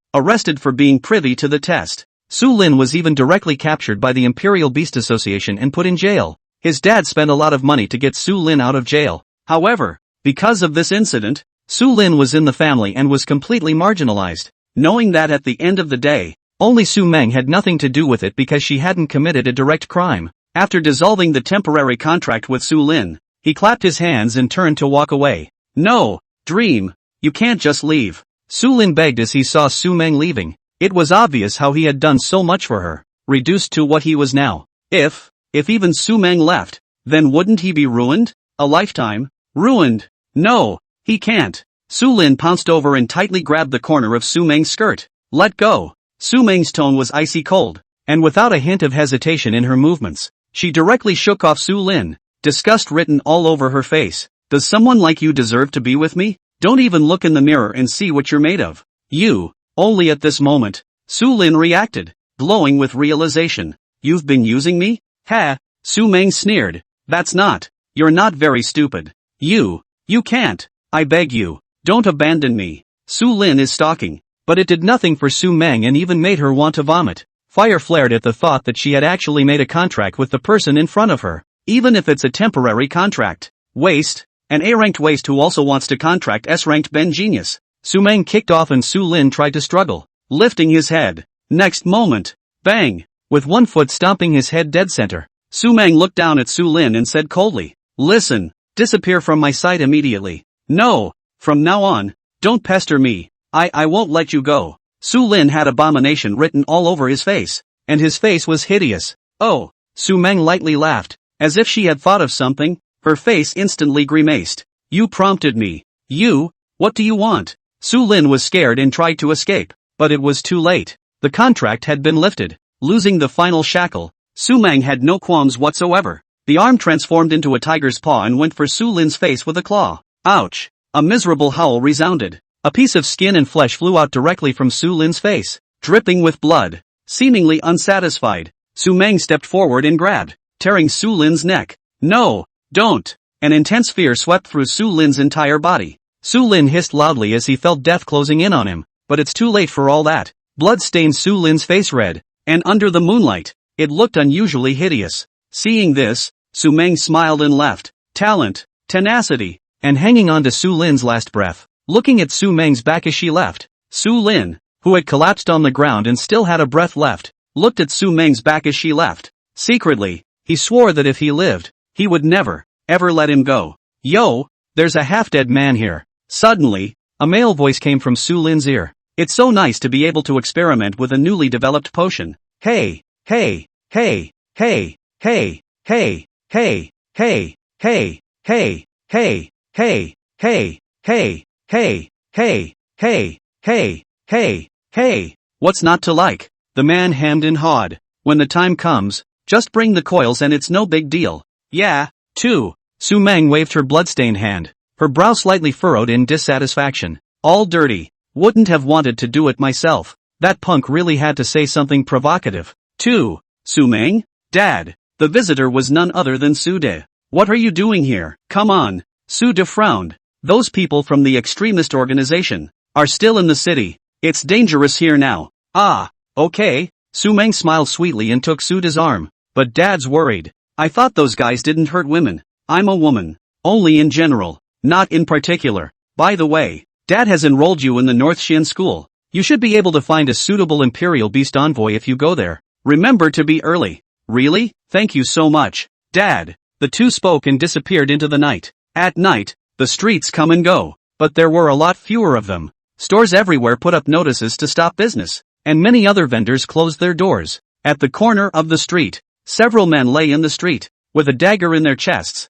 for being privy to the test. Su Lin was even directly captured by the Imperial Beast Association and put in jail. His dad spent a lot of money to get Su Lin out of jail. However, because of this incident, Su Lin was in the family and was completely marginalized. Knowing that at the end of the day, only Su Meng had nothing to do with it because she hadn't committed a direct crime. After dissolving the temporary contract with Su Lin, he clapped his hands and turned to walk away. No, Dream, you can't just leave. Su Lin begged as he saw Su Meng leaving. It was obvious how he had done so much for her, reduced to what he was now. If even Su Meng left, then wouldn't he be ruined? A lifetime? Ruined? No, he can't. Su Lin pounced over and tightly grabbed the corner of Su Meng's skirt. Let go. Su Meng's tone was icy cold, and without a hint of hesitation in her movements, she directly shook off Su Lin. Disgust written all over her face. Does someone like you deserve to be with me? Don't even look in the mirror and see what you're made of. You. Only at this moment, Su Lin reacted, glowing with realization. You've been using me? Ha! Su Meng sneered. That's not. You're not very stupid. You can't. I beg you, don't abandon me. Su Lin is stalking. But it did nothing for Su Meng and even made her want to vomit. Fire flared at the thought that she had actually made a contract with the person in front of her. Even if it's a temporary contract. Waste. An A-ranked waste who also wants to contract S-ranked Ben Genius. Su Meng kicked off and Su Lin tried to struggle, lifting his head. Next moment, bang! With one foot stomping his head dead center, Su Meng looked down at Su Lin and said coldly, listen, disappear from my sight immediately. No, from now on, don't pester me. I won't let you go. Su Lin had abomination written all over his face, and his face was hideous. Oh, Su Meng lightly laughed, as if she had thought of something. Her face instantly grimaced. You prompted me. You? What do you want? Su Lin was scared and tried to escape, but it was too late. The contract had been lifted. Losing the final shackle, Su Meng had no qualms whatsoever. The arm transformed into a tiger's paw and went for Su Lin's face with a claw. Ouch! A miserable howl resounded. A piece of skin and flesh flew out directly from Su Lin's face, dripping with blood. Seemingly unsatisfied, Su Meng stepped forward and grabbed, tearing Su Lin's neck. No! Don't! An intense fear swept through Su Lin's entire body. Su Lin hissed loudly as he felt death closing in on him, but it's too late for all that. Blood stained Su Lin's face red, and under the moonlight, it looked unusually hideous. Seeing this, Su Meng smiled and left. Talent, tenacity, and hanging on to Su Lin's last breath. Looking at Su Meng's back as she left, Su Lin, who had collapsed on the ground and still had a breath left, looked at Su Meng's back as she left. Secretly, he swore that if he lived, he would never, ever let him go. Yo, there's a half-dead man here. Suddenly, a male voice came from Su Lin's ear. It's so nice to be able to experiment with a newly developed potion. Hey, hey, hey, hey, hey, hey, hey, hey, hey, hey, hey, hey, hey, hey, hey, hey, hey, hey, hey, hey. What's not to like? The man hemmed and hawed. When the time comes, just bring the coils and it's no big deal. Yeah, too. Su Meng waved her bloodstained hand, her brow slightly furrowed in dissatisfaction. All dirty. Wouldn't have wanted to do it myself. That punk really had to say something provocative. Too. Su Meng? Dad. The visitor was none other than Su De. What are you doing here? Come on. Su De frowned. Those people from the extremist organization are still in the city. It's dangerous here now. Ah, okay. Su Meng smiled sweetly and took Su De's arm. But Dad's worried. I thought those guys didn't hurt women. I'm a woman. Only in general, not in particular. By the way, Dad has enrolled you in the North Shin school. You should be able to find a suitable Imperial Beast envoy if you go there. Remember to be early. Really? Thank you so much, Dad. The two spoke and disappeared into the night. At night, the streets come and go, but there were a lot fewer of them. Stores everywhere put up notices to stop business, and many other vendors closed their doors. At the corner of the street, several men lay in the street, with a dagger in their chests.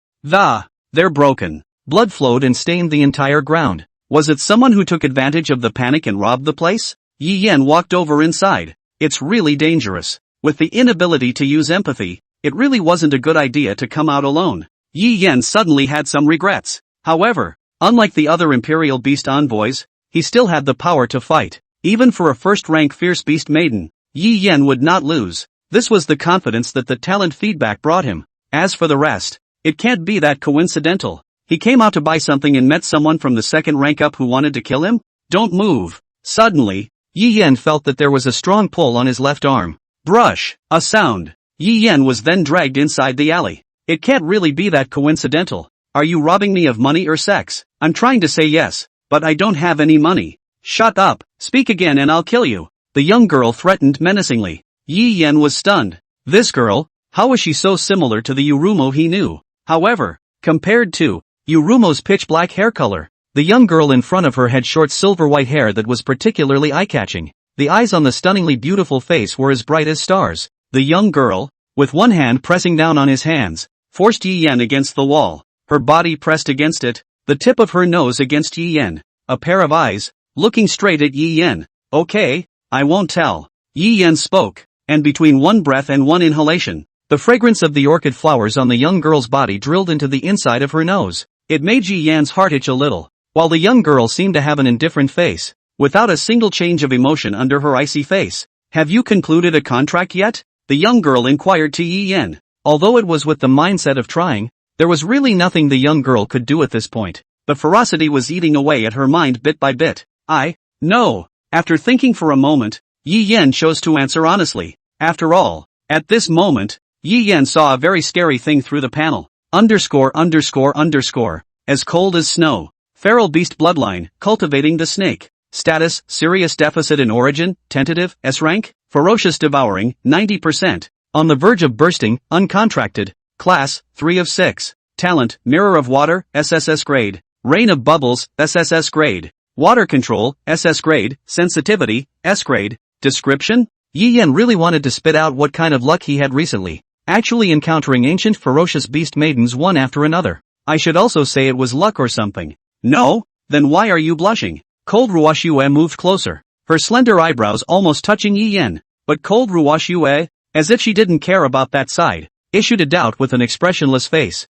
They're broken. Blood flowed and stained the entire ground. Was it someone who took advantage of the panic and robbed the place? Yi Yan walked over inside. It's really dangerous. With the inability to use empathy, it really wasn't a good idea to come out alone. Yi Yan suddenly had some regrets. However, unlike the other Imperial Beast envoys, he still had the power to fight. Even for a first-rank Fierce Beast Maiden, Yi Yan would not lose. This was the confidence that the talent feedback brought him. As for the rest, it can't be that coincidental. He came out to buy something and met someone from the second rank up who wanted to kill him? Don't move. Suddenly, Yi Yan felt that there was a strong pull on his left arm. Brush. A sound. Yi Yan was then dragged inside the alley. It can't really be that coincidental. Are you robbing me of money or sex? I'm trying to say yes, but I don't have any money. Shut up. Speak again and I'll kill you. The young girl threatened menacingly. Yi Yan was stunned. This girl? How was she so similar to the Yurumo he knew? However, compared to Yurumo's pitch-black hair color, the young girl in front of her had short silver-white hair that was particularly eye-catching. The eyes on the stunningly beautiful face were as bright as stars. The young girl, with one hand pressing down on his hands, forced Yi Yan against the wall. Her body pressed against it, the tip of her nose against Yi Yan. A pair of eyes, looking straight at Yi Yan. Okay, I won't tell. Yi Yan spoke, and between one breath and one inhalation, the fragrance of the orchid flowers on the young girl's body drilled into the inside of her nose. It made Yi Yan's heart itch a little, while the young girl seemed to have an indifferent face, without a single change of emotion under her icy face. Have you concluded a contract yet? The young girl inquired to Yi Yan. Although it was with the mindset of trying, there was really nothing the young girl could do at this point. The ferocity was eating away at her mind bit by bit. No. After thinking for a moment, Yi Yan chose to answer honestly. After all, at this moment, Yi Yan saw a very scary thing through the panel. As cold as snow. Feral beast bloodline, cultivating the snake. Status, serious deficit in origin, tentative, S-rank. Ferocious devouring, 90%. On the verge of bursting, uncontracted. Class, 3 of 6. Talent, mirror of water, SSS grade. Rain of bubbles, SSS grade. Water control, SS grade. Sensitivity, S grade. Description? Yi Yan really wanted to spit out what kind of luck he had recently. Actually encountering ancient ferocious beast maidens one after another. I should also say it was luck or something. No? Then why are you blushing? Cold Ruoxue moved closer, her slender eyebrows almost touching Yi Yan. But Cold Ruoxue, as if she didn't care about that side, issued a doubt with an expressionless face.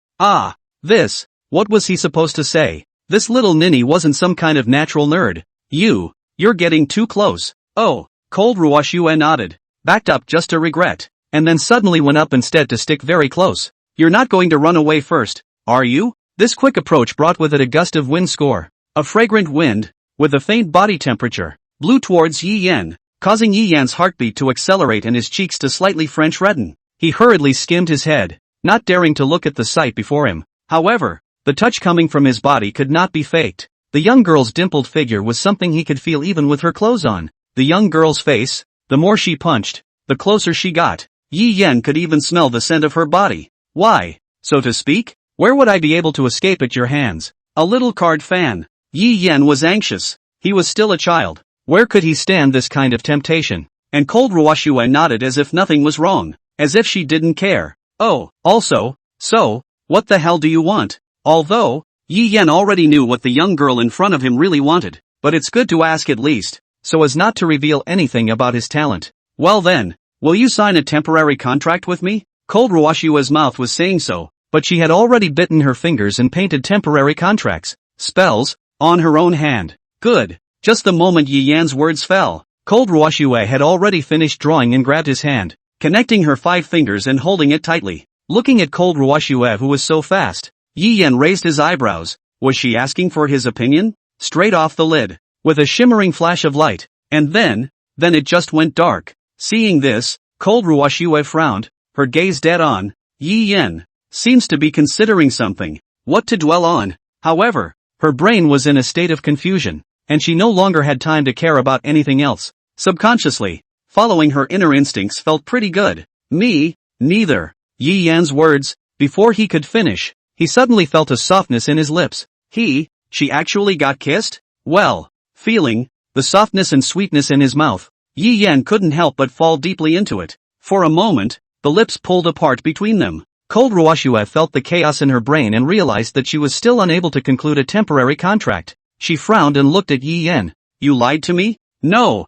This. What was he supposed to say? This little ninny wasn't some kind of natural nerd. You're getting too close. Oh, Cold Ruoxue nodded, backed up just to regret, and then suddenly went up instead to stick very close. You're not going to run away first, are you? This quick approach brought with it a gust of wind score. A fragrant wind, with a faint body temperature, blew towards Yi Yan, causing Yi Yan's heartbeat to accelerate and his cheeks to slightly French redden. He hurriedly skimmed his head, not daring to look at the sight before him. However, the touch coming from his body could not be faked. The young girl's dimpled figure was something he could feel even with her clothes on. The young girl's face, the more she punched, the closer she got. Yi Yan could even smell the scent of her body. Why, so to speak? Where would I be able to escape at your hands? A little card fan. Yi Yan was anxious. He was still a child. Where could he stand this kind of temptation? And Cold Ruoxue nodded as if nothing was wrong, as if she didn't care. Oh, also, so, what the hell do you want? Although, Yi Yan already knew what the young girl in front of him really wanted, but it's good to ask at least, so as not to reveal anything about his talent. Well then, will you sign a temporary contract with me? Cold Ruoxue's mouth was saying so, but she had already bitten her fingers and painted temporary contracts, spells, on her own hand. Good. Just the moment Yi Yan's words fell, Cold Ruoxue had already finished drawing and grabbed his hand, connecting her 5 fingers and holding it tightly. Looking at Cold Ruoxue who was so fast, Yi Yan raised his eyebrows. Was she asking for his opinion? Straight off the lid, with a shimmering flash of light, and then it just went dark. Seeing this, Cold Ruoxue frowned, her gaze dead on. Yi Yan seems to be considering something. what to dwell on. However, her brain was in a state of confusion, and she no longer had time to care about anything else. Subconsciously, following her inner instincts felt pretty good. Me, neither. Yi Yan's words. Before he could finish, he suddenly felt a softness in his lips. She actually got kissed? Well, feeling the softness and sweetness in his mouth, Yi Yan couldn't help but fall deeply into it. For a moment, the lips pulled apart between them. Cold Ruoshue felt the chaos in her brain and realized that she was still unable to conclude a temporary contract. She frowned and looked at Yi Yan. You lied to me? No.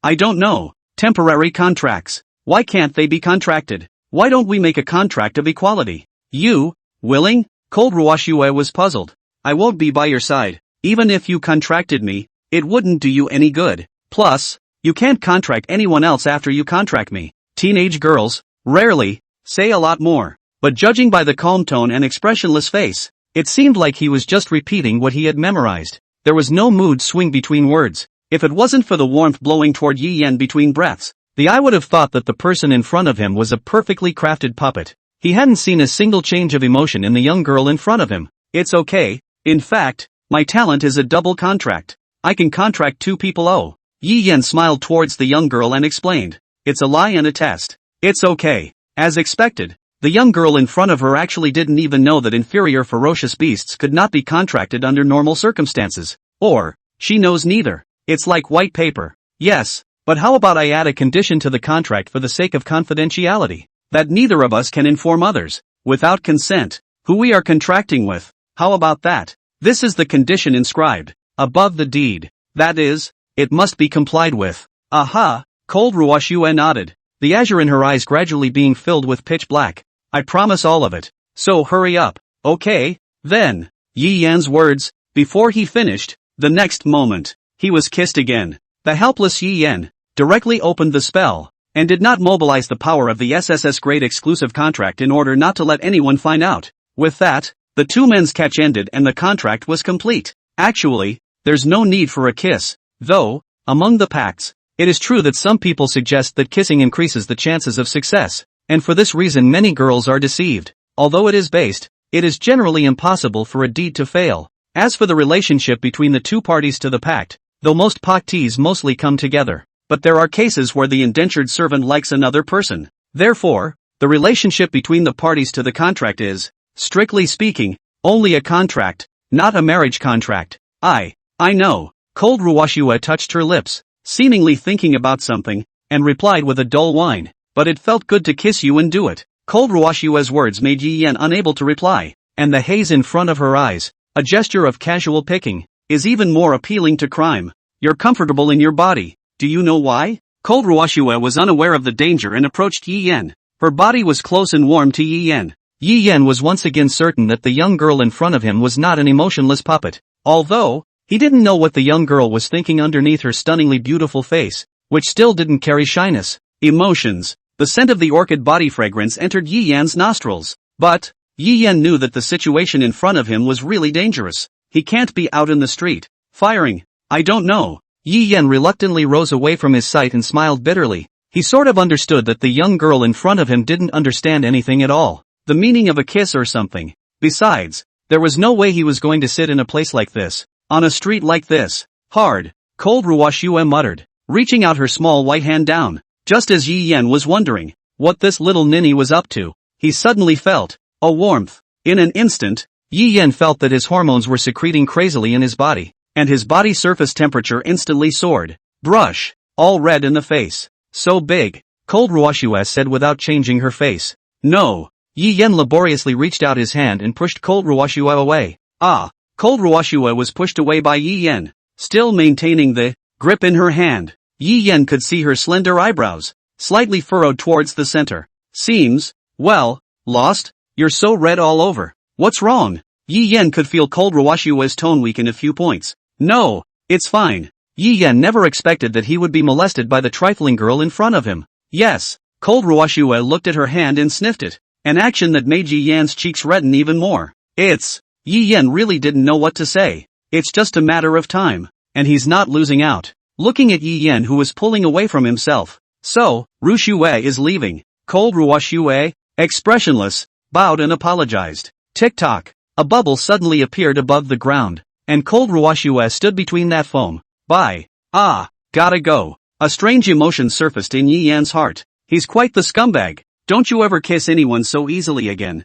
I don't know. Temporary contracts. Why can't they be contracted? Why don't we make a contract of equality? You, willing? Cold Ruoshue was puzzled. I won't be by your side. Even if you contracted me, it wouldn't do you any good. Plus, you can't contract anyone else after you contract me. Teenage girls, rarely, say a lot more. But judging by the calm tone and expressionless face, it seemed like he was just repeating what he had memorized. There was no mood swing between words. If it wasn't for the warmth blowing toward Yi Yan between breaths, the eye would have thought that the person in front of him was a perfectly crafted puppet. He hadn't seen a single change of emotion in the young girl in front of him. It's okay. In fact, my talent is a double contract. I can contract two people. Oh. Yi Yan smiled towards the young girl and explained. It's a lie and a test. It's okay. As expected, the young girl in front of her actually didn't even know that inferior ferocious beasts could not be contracted under normal circumstances. Or, she knows neither. It's like white paper. Yes, but how about I add a condition to the contract for the sake of confidentiality? That neither of us can inform others, without consent, who we are contracting with. How about that? This is the condition inscribed above the deed. That is, it must be complied with. Aha! Cold Ruoshue nodded, the azure in her eyes gradually being filled with pitch black. I promise all of it. So hurry up. Okay, then. Yi Yan's words. Before he finished, the next moment, he was kissed again. The helpless Yi Yan directly opened the spell, and did not mobilize the power of the SSS grade exclusive contract in order not to let anyone find out. With that, the two men's catch ended and the contract was complete. Actually, there's no need for a kiss, though, among the pacts, it is true that some people suggest that kissing increases the chances of success, and for this reason many girls are deceived. Although it is generally impossible for a deed to fail. As for the relationship between the two parties to the pact, though most pactees mostly come together, but there are cases where the indentured servant likes another person. Therefore, the relationship between the parties to the contract is, strictly speaking, only a contract, not a marriage contract. I know. Cold Ruoshue touched her lips, seemingly thinking about something, and replied with a dull whine. But it felt good to kiss you and do it. Cold Ruoshue's words made Yi Yan unable to reply, and the haze in front of her eyes, a gesture of casual picking, is even more appealing to crime. You're comfortable in your body. Do you know why? Cold Ruoshue was unaware of the danger and approached Yi Yan. Her body was close and warm to Yi Yan. Yi Yan was once again certain that the young girl in front of him was not an emotionless puppet. Although, he didn't know what the young girl was thinking underneath her stunningly beautiful face, which still didn't carry shyness. Emotions. The scent of the orchid body fragrance entered Yi Yan's nostrils. But, Yi Yan knew that the situation in front of him was really dangerous. He can't be out in the street, firing. I don't know. Yi Yan reluctantly rose away from his sight and smiled bitterly. He sort of understood that the young girl in front of him didn't understand anything at all. The meaning of a kiss or something. Besides, there was no way he was going to sit in a place like this, on a street like this. Hard. Cold Ruoshue muttered, reaching out her small white hand down. Just as Yi Yan was wondering what this little ninny was up to, he suddenly felt a warmth. In an instant, Yi Yan felt that his hormones were secreting crazily in his body, and his body surface temperature instantly soared. Brush, all red in the face. So big, Cold Ruoshue said without changing her face. No. Yi Yan laboriously reached out his hand and pushed Cold Ruoshue away. Cold Ruoshue was pushed away by Yi Yan, still maintaining the grip in her hand. Yi Yan could see her slender eyebrows, slightly furrowed towards the center. Seems, well, lost? You're so red all over. What's wrong? Yi Yan could feel Cold Ruoshue's tone weaken a few points. No, it's fine. Yi Yan never expected that he would be molested by the trifling girl in front of him. Yes. Cold Ruoshue looked at her hand and sniffed it, an action that made Yi Yan's cheeks redden even more. Yi Yan really didn't know what to say. It's just a matter of time, and he's not losing out. Looking at Yi Yan who was pulling away from himself. So, Ruoshue is leaving. Cold Ruoshue, expressionless, bowed and apologized. Tick-tock. A bubble suddenly appeared above the ground, and cold Ruoshue stood between that foam. Bye. Ah, gotta go. A strange emotion surfaced in Yi Yan's heart. He's quite the scumbag. Don't you ever kiss anyone so easily again.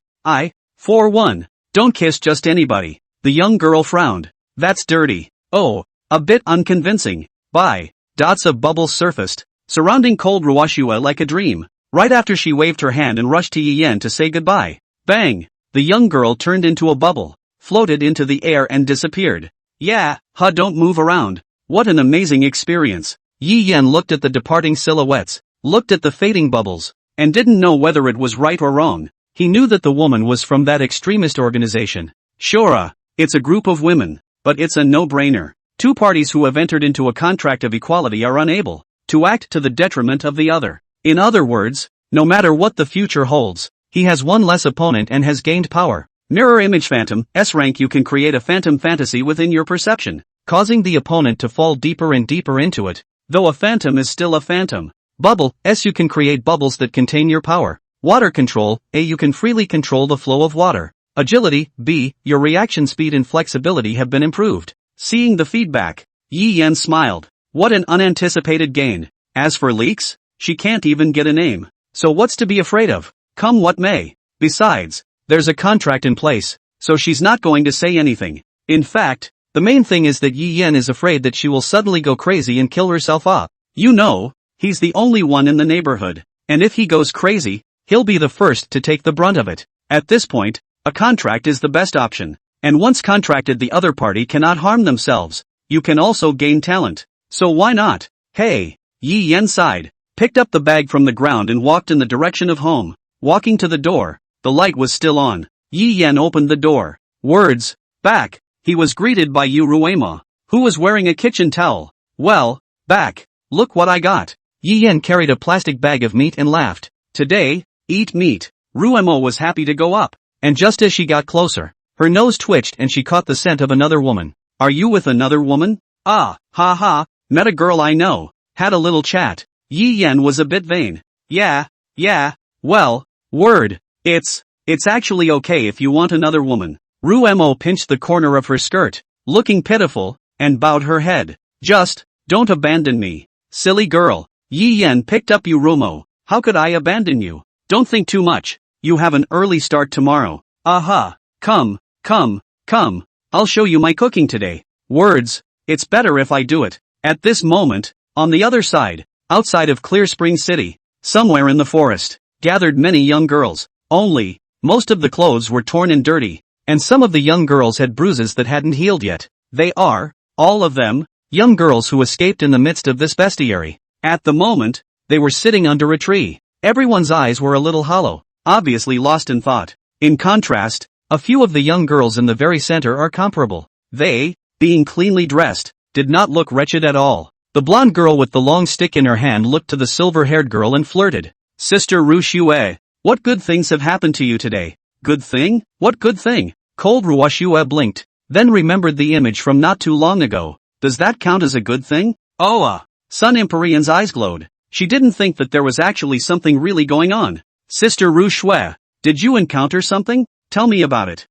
For one, don't kiss just anybody. The young girl frowned. That's dirty. Oh, a bit unconvincing. Bye. Dots of bubbles surfaced, surrounding cold Ruoshue like a dream. Right after she waved her hand and rushed to Yi Yan to say goodbye. Bang! The young girl turned into a bubble, floated into the air and disappeared. Yeah, don't move around. What an amazing experience. Yi Yan looked at the departing silhouettes, looked at the fading bubbles, and didn't know whether it was right or wrong. He knew that the woman was from that extremist organization. Sure, it's a group of women, but it's a no-brainer. Two parties who have entered into a contract of equality are unable to act to the detriment of the other. In other words, no matter what the future holds, he has one less opponent and has gained power. Mirror image phantom, S-rank. You can create a phantom fantasy within your perception, causing the opponent to fall deeper and deeper into it. Though a phantom is still a phantom. Bubble, S. You can create bubbles that contain your power. Water control, A. You can freely control the flow of water. Agility, B. Your reaction speed and flexibility have been improved. Seeing the feedback, Yi Yan smiled. What an unanticipated gain. As for leaks, she can't even get a name. So what's to be afraid of? Come what may. Besides, there's a contract in place, so she's not going to say anything. In fact, the main thing is that Yi Yan is afraid that she will suddenly go crazy and kill herself off. You know, he's the only one in the neighborhood, and if he goes crazy, he'll be the first to take the brunt of it. At this point, a contract is the best option, and once contracted the other party cannot harm themselves. You can also gain talent. So why not? Hey, Yi Yan sighed, picked up the bag from the ground and walked in the direction of home. Walking to the door, the light was still on. Yi Yan opened the door. Words, back. He was greeted by Yu Ruema, who was wearing a kitchen towel. Well, back. Look what I got. Yi Yan carried a plastic bag of meat and laughed. Today, eat meat. Ruemo was happy to go up, and just as she got closer, her nose twitched and she caught the scent of another woman. Are you with another woman? Ah, ha, met a girl I know. Had a little chat. Yi Yan was a bit vain. Yeah, well, word. It's actually okay if you want another woman. Ruemo pinched the corner of her skirt, looking pitiful, and bowed her head. Just, don't abandon me. Silly girl. Yi Yan picked up Ruemo. How could I abandon you? Don't think too much. You have an early start tomorrow. Aha. Come. I'll show you my cooking today. Words. It's better if I do it. At this moment, on the other side, outside of Clear Spring City, somewhere in the forest, gathered many young girls. Only, most of the clothes were torn and dirty, and some of the young girls had bruises that hadn't healed yet. They are, all of them, young girls who escaped in the midst of this bestiary. At the moment, they were sitting under a tree. Everyone's eyes were a little hollow, obviously lost in thought. In contrast, a few of the young girls in the very center are comparable. They, being cleanly dressed, did not look wretched at all. The blonde girl with the long stick in her hand looked to the silver-haired girl and flirted. Sister Ruoshue, what good things have happened to you today? Good thing? What good thing? Cold Ruoshue blinked, then remembered the image from not too long ago. Does that count as a good thing? Sun Empyrean's eyes glowed. She didn't think that there was actually something really going on. Sister Ruoshue, did you encounter something? Tell me about it.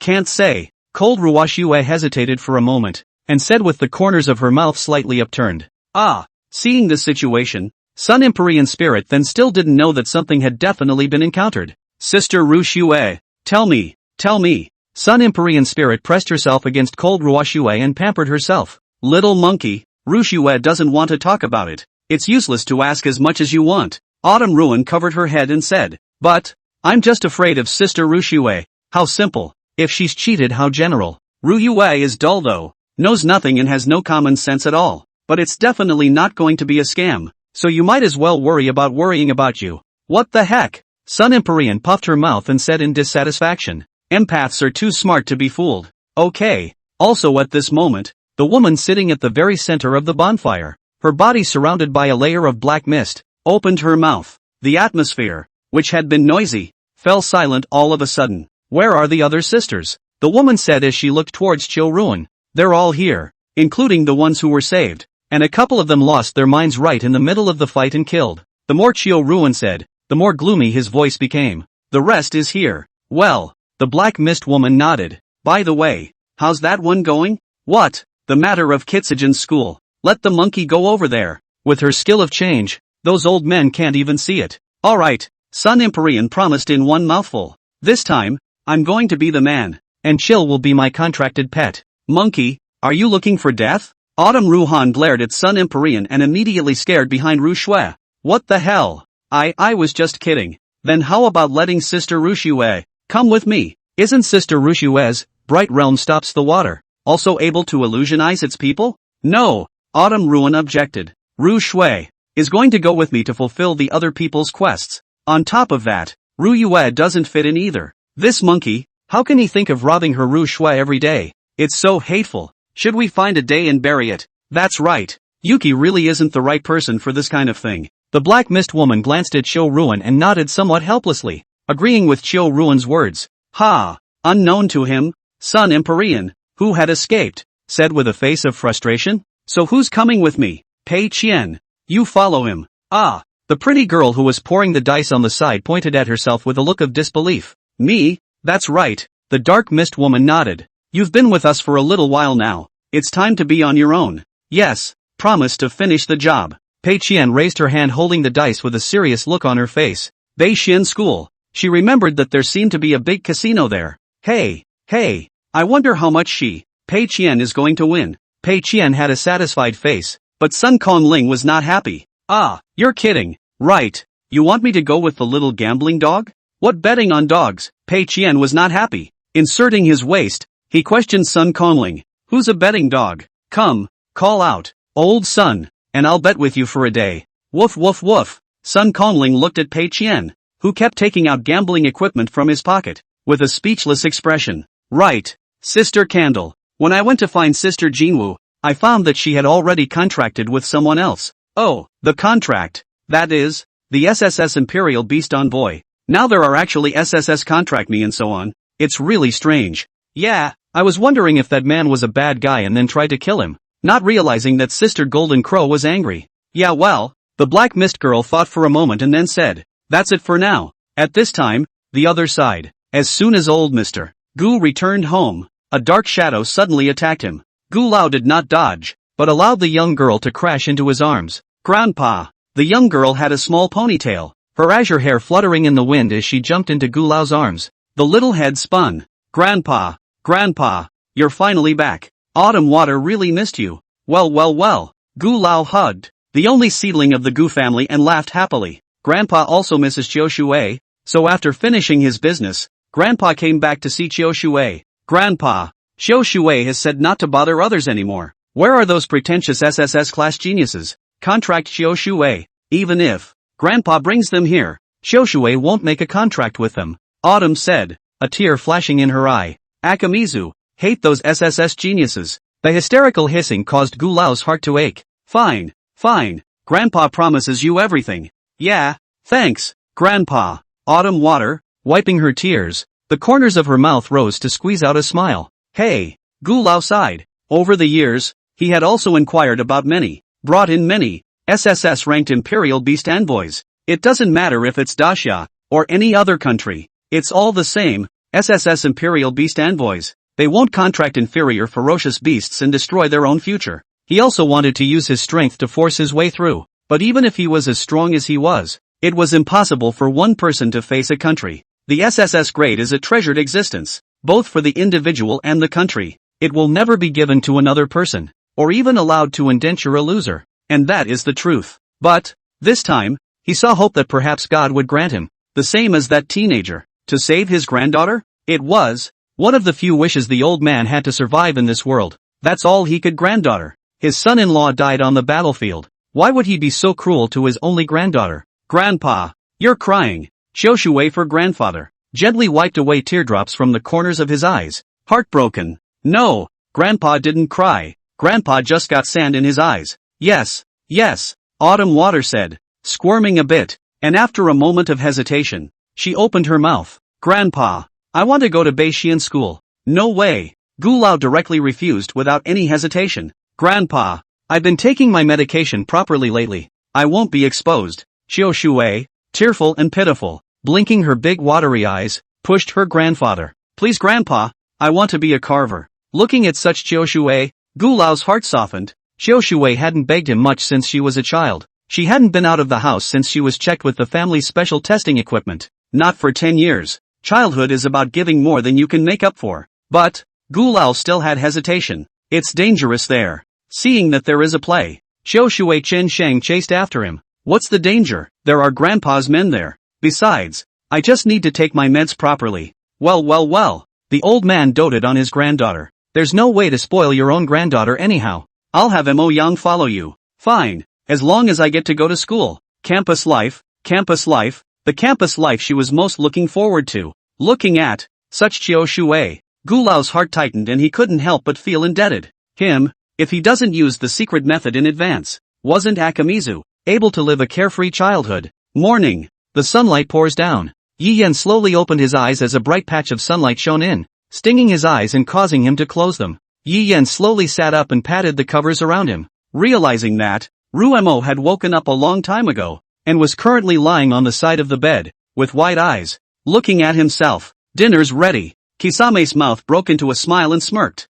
Can't say. Cold Ruoshue hesitated for a moment, and said with the corners of her mouth slightly upturned. Seeing this situation, Sun Empyrean spirit then still didn't know that something had definitely been encountered. Sister Ruoshue, tell me. Sun Empyrean spirit pressed herself against cold Ruoshue and pampered herself. Little monkey, Ruoshue doesn't want to talk about it. It's useless to ask as much as you want. Autumn Ruin covered her head and said, but, I'm just afraid of Sister Ruoshue. How simple. If she's cheated, how general. Ruoshue is dull though, knows nothing and has no common sense at all. But it's definitely not going to be a scam. So you might as well worry about worrying about you. What the heck? Sun Empyrean puffed her mouth and said in dissatisfaction. Empaths are too smart to be fooled. Okay. Also at this moment, the woman sitting at the very center of the bonfire, her body surrounded by a layer of black mist, opened her mouth. The atmosphere, which had been noisy, fell silent all of a sudden. Where are the other sisters? The woman said as she looked towards Chiu Ruin. They're all here, including the ones who were saved. And a couple of them lost their minds right in the middle of the fight and killed. The more Chiu Ruin said, the more gloomy his voice became. The rest is here. Well, The black mist woman nodded. By the way, how's that one going? What? The matter of Kitsugen's school. Let the monkey go over there. With her skill of change, those old men can't even see it. Alright, Sun Empyrean promised in one mouthful. This time, I'm going to be the man. And Chill will be my contracted pet. Monkey, are you looking for death? Autumn Ruhan glared at Sun Empyrean and immediately scared behind Ru Shui. What the hell? I was just kidding. Then how about letting Sister Ru Shui come with me? Isn't Sister Ru Shui's bright realm stops the water also able to illusionize its people? No, Autumn Ruhan objected. Ru Shui is going to go with me to fulfill the other people's quests. On top of that, Ru Yue doesn't fit in either. This monkey, how can he think of robbing her Ru Shui every day? It's so hateful. Should we find a day and bury it? That's right. Yuki really isn't the right person for this kind of thing. The black mist woman glanced at Chiu Ruan and nodded somewhat helplessly, agreeing with Chiu Ruan's words. Ha! Unknown to him, Sun Empyrean, who had escaped, said with a face of frustration. So who's coming with me? Pei Qian. You follow him. Ah! The pretty girl who was pouring the dice on the side pointed at herself with a look of disbelief. Me? That's right. The dark mist woman nodded. You've been with us for a little while now. It's time to be on your own. Yes, promise to finish the job. Pei Qian raised her hand holding the dice with a serious look on her face. Bei Xian School. She remembered that there seemed to be a big casino there. Hey, I wonder how much Pei Qian is going to win. Pei Qian had a satisfied face, but Sun Kongling was not happy. Ah, you're kidding, right? You want me to go with the little gambling dog? What betting on dogs? Pei Qian was not happy. Inserting his waist, he questioned Sun Kongling. Who's a betting dog? Come, call out, old Sun, and I'll bet with you for a day. Woof woof woof. Sun Kongling looked at Pei Qian, who kept taking out gambling equipment from his pocket, with a speechless expression. Right, Sister Candle. When I went to find Sister Jinwu, I found that she had already contracted with someone else. Oh, the contract. That is, the SSS Imperial Beast Envoy. Now there are actually SSS contract me and so on. It's really strange. Yeah, I was wondering if that man was a bad guy and then tried to kill him, not realizing that Sister Golden Crow was angry. Yeah well, the Black Mist girl thought for a moment and then said, that's it for now. At this time, the other side. As soon as old Mr. Gu returned home, a dark shadow suddenly attacked him. Gu Lao did not dodge, but allowed the young girl to crash into his arms. Grandpa. The young girl had a small ponytail, her azure hair fluttering in the wind as she jumped into Gu Lao's arms. The little head spun. Grandpa, you're finally back. Autumn Water really missed you. Well. Gu Lao hugged the only seedling of the Gu family and laughed happily. Grandpa also misses Chiu Shui, so after finishing his business, Grandpa came back to see Chiu Shui. Grandpa, Chiu Shui has said not to bother others anymore. Where are those pretentious SSS class geniuses? Contract Chiu Shui. Even if Grandpa brings them here, Chiu Shui won't make a contract with them. Autumn said, a tear flashing in her eye. Akamizu, hate those SSS geniuses. The hysterical hissing caused Gu Lao's heart to ache. Fine. Grandpa promises you everything. Yeah, thanks, Grandpa. Autumn Water, wiping her tears, the corners of her mouth rose to squeeze out a smile. Hey, Gu Lao sighed. Over the years, he had also inquired about brought in many SSS-ranked Imperial Beast Envoys. It doesn't matter if it's Daxia, or any other country. It's all the same, SSS Imperial Beast Envoys. They won't contract inferior ferocious beasts and destroy their own future. He also wanted to use his strength to force his way through. But even if he was as strong as he was, it was impossible for one person to face a country. The SSS grade is a treasured existence, both for the individual and the country. It will never be given to another person, or even allowed to indenture a loser. And that is the truth. But, this time, he saw hope that perhaps God would grant him, the same as that teenager, to save his granddaughter. It was one of the few wishes the old man had to survive in this world. That's all he could. Granddaughter. His son-in-law died on the battlefield. Why would he be so cruel to his only granddaughter? Grandpa, you're crying. Chiu Shui for grandfather gently wiped away teardrops from the corners of his eyes. Heartbroken. No, Grandpa didn't cry. Grandpa just got sand in his eyes. Yes, Autumn Water said, squirming a bit, and after a moment of hesitation, she opened her mouth. Grandpa, I want to go to Bei Xian School. No way. Gu Lao directly refused without any hesitation. Grandpa, I've been taking my medication properly lately. I won't be exposed. Chiu Shui, tearful and pitiful, blinking her big watery eyes, pushed her grandfather Please grandpa, I want to be a carver. Looking at such Qiu Shui, Gu Lao's heart softened. Qiu Shui hadn't begged him much since she was a child. She hadn't been out of the house since she was checked with the family's special testing equipment. Not for 10 years. Childhood is about giving more than you can make up for. But, Gu Lao still had hesitation. It's dangerous there. Seeing that there is a play, Qiu Shui Chen Shang chased after him. What's the danger? There are grandpa's men there. Besides, I just need to take my meds properly. Well. The old man doted on his granddaughter. There's no way to spoil your own granddaughter anyhow. I'll have Mo Yang follow you. Fine, as long as I get to go to school. Campus life. The campus life she was most looking forward to. Looking at such Qiu Shui, Gu Lao's heart tightened and he couldn't help but feel indebted. Him, if he doesn't use the secret method in advance. Wasn't Akamizu able to live a carefree childhood? Morning. The sunlight pours down. Yi Yan slowly opened his eyes as a bright patch of sunlight shone in, stinging his eyes and causing him to close them. Yi Yan slowly sat up and patted the covers around him, realizing that Ruemo had woken up a long time ago, and was currently lying on the side of the bed, with wide eyes, looking at himself. Dinner's ready. Kisame's mouth broke into a smile and smirked.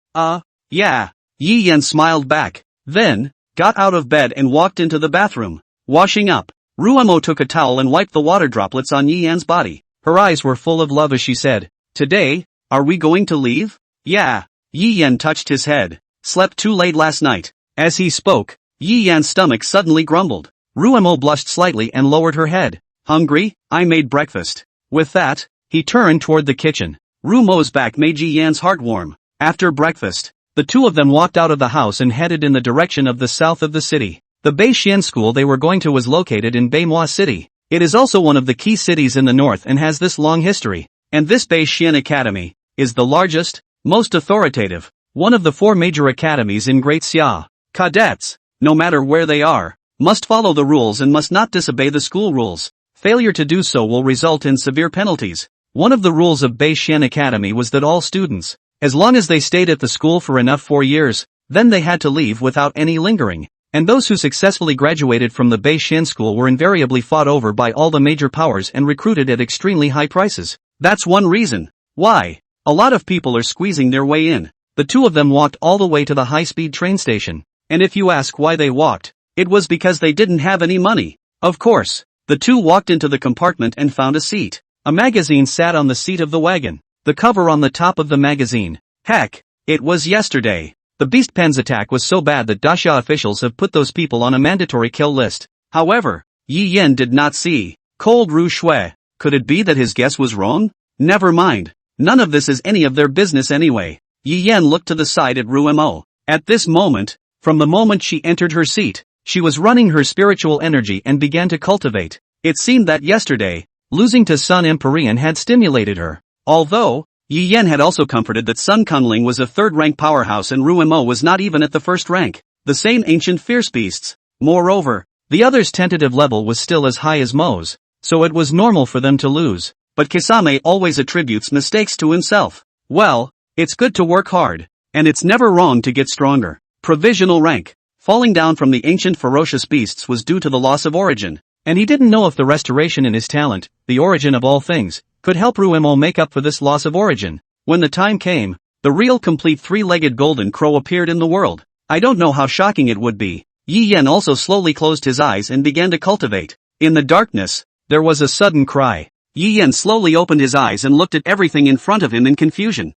Yeah. Yi Yan smiled back, then got out of bed and walked into the bathroom. Washing up. Ruemo took a towel and wiped the water droplets on Yi Yan's body. Her eyes were full of love as she said, "Today, are we going to leave?" "Yeah." Yi Yan touched his head. "Slept too late last night." As he spoke, Yi Yan's stomach suddenly grumbled. Ruemo blushed slightly and lowered her head. "Hungry? I made breakfast." With that, he turned toward the kitchen. Ruemo's back made Yi Yan's heart warm. After breakfast, the two of them walked out of the house and headed in the direction of the south of the city. The Beixian school they were going to was located in Manhwa City. It is also one of the key cities in the north and has this long history. And this Beixian Academy is the largest, most authoritative, one of the 4 major academies in Great Xia. Cadets, no matter where they are, must follow the rules and must not disobey the school rules. Failure to do so will result in severe penalties. One of the rules of Beixian Academy was that all students, as long as they stayed at the school for enough 4 years, then they had to leave without any lingering. And those who successfully graduated from the Beixian school were invariably fought over by all the major powers and recruited at extremely high prices. That's one reason why a lot of people are squeezing their way in. The two of them walked all the way to the high-speed train station. And if you ask why they walked, it was because they didn't have any money. Of course, the two walked into the compartment and found a seat. A magazine sat on the seat of the wagon. The cover on the top of the magazine. Heck, it was yesterday. The Beast Pen's attack was so bad that Daxia officials have put those people on a mandatory kill list. However, Yi Yan did not see Cold Ru Shui. Could it be that his guess was wrong? Never mind. None of this is any of their business anyway. Yi Yan looked to the side at Ruemo. At this moment, from the moment she entered her seat, she was running her spiritual energy and began to cultivate. It seemed that yesterday, losing to Sun Empyrean had stimulated her. Although, Yi Yan had also comforted that Sun Kunling was a third-rank powerhouse and Ruemo was not even at the first rank. The same ancient fierce beasts. Moreover, the other's tentative level was still as high as Mo's, so it was normal for them to lose. But Kisame always attributes mistakes to himself. Well, it's good to work hard, and it's never wrong to get stronger. Provisional rank. Falling down from the ancient ferocious beasts was due to the loss of origin, and he didn't know if the restoration in his talent, the origin of all things, could help Ruemo make up for this loss of origin. When the time came, the real complete 3-legged golden crow appeared in the world. I don't know how shocking it would be. Yi Yan also slowly closed his eyes and began to cultivate. In the darkness, there was a sudden cry. Yi Yan slowly opened his eyes and looked at everything in front of him in confusion.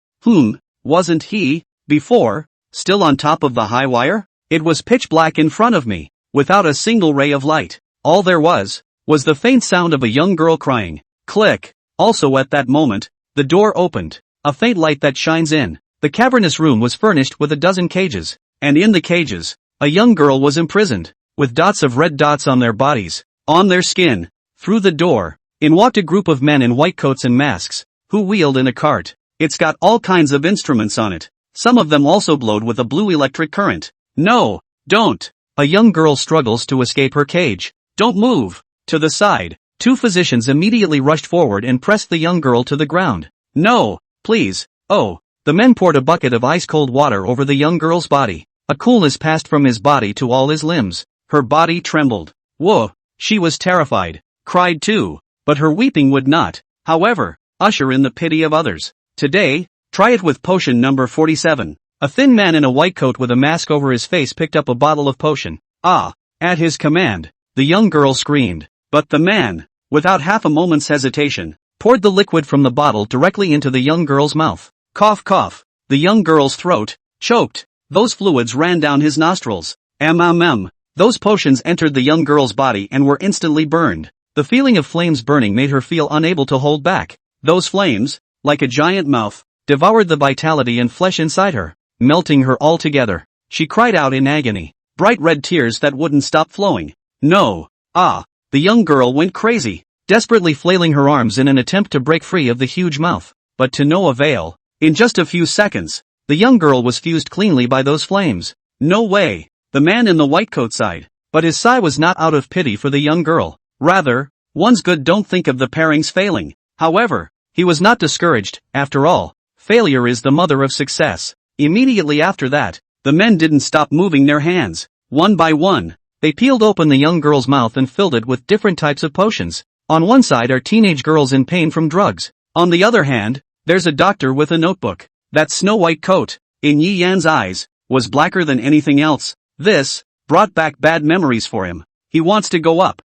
Wasn't he, before, still on top of the high wire? It was pitch black in front of me, without a single ray of light. All there was the faint sound of a young girl crying. Click. Also at that moment, the door opened. A faint light that shines in. The cavernous room was furnished with a dozen cages, and in the cages, a young girl was imprisoned, with dots of red dots on their bodies, on their skin. Through the door, in walked a group of men in white coats and masks, who wheeled in a cart. It's got all kinds of instruments on it. Some of them also glowed with a blue electric current. No, don't. A young girl struggles to escape her cage. Don't move. To the side. 2 physicians immediately rushed forward and pressed the young girl to the ground. No, please. Oh, the men poured a bucket of ice-cold water over the young girl's body. A coolness passed from his body to all his limbs. Her body trembled. Whoa, she was terrified. Cried too. But her weeping would not, however, usher in the pity of others. Today, try it with potion number 47. A thin man in a white coat with a mask over his face picked up a bottle of potion. Ah! At his command, the young girl screamed. But the man, without half a moment's hesitation, poured the liquid from the bottle directly into the young girl's mouth. Cough cough. The young girl's throat choked. Those fluids ran down his nostrils. Those potions entered the young girl's body and were instantly burned. The feeling of flames burning made her feel unable to hold back. Those flames, like a giant mouth, devoured the vitality and flesh inside her, melting her altogether. She cried out in agony, bright red tears that wouldn't stop flowing. No! Ah! The young girl went crazy, desperately flailing her arms in an attempt to break free of the huge mouth, but to no avail. In just a few seconds, the young girl was fused cleanly by those flames. No way! The man in the white coat sighed, but his sigh was not out of pity for the young girl. Rather, one's good don't think of the pairings failing. However, he was not discouraged. After all, failure is the mother of success. Immediately after that, the men didn't stop moving their hands. One by one, they peeled open the young girl's mouth and filled it with different types of potions. On one side are teenage girls in pain from drugs. On the other hand, there's a doctor with a notebook. That snow-white coat, in Yi Yan's eyes, was blacker than anything else. This brought back bad memories for him. He wants to go up,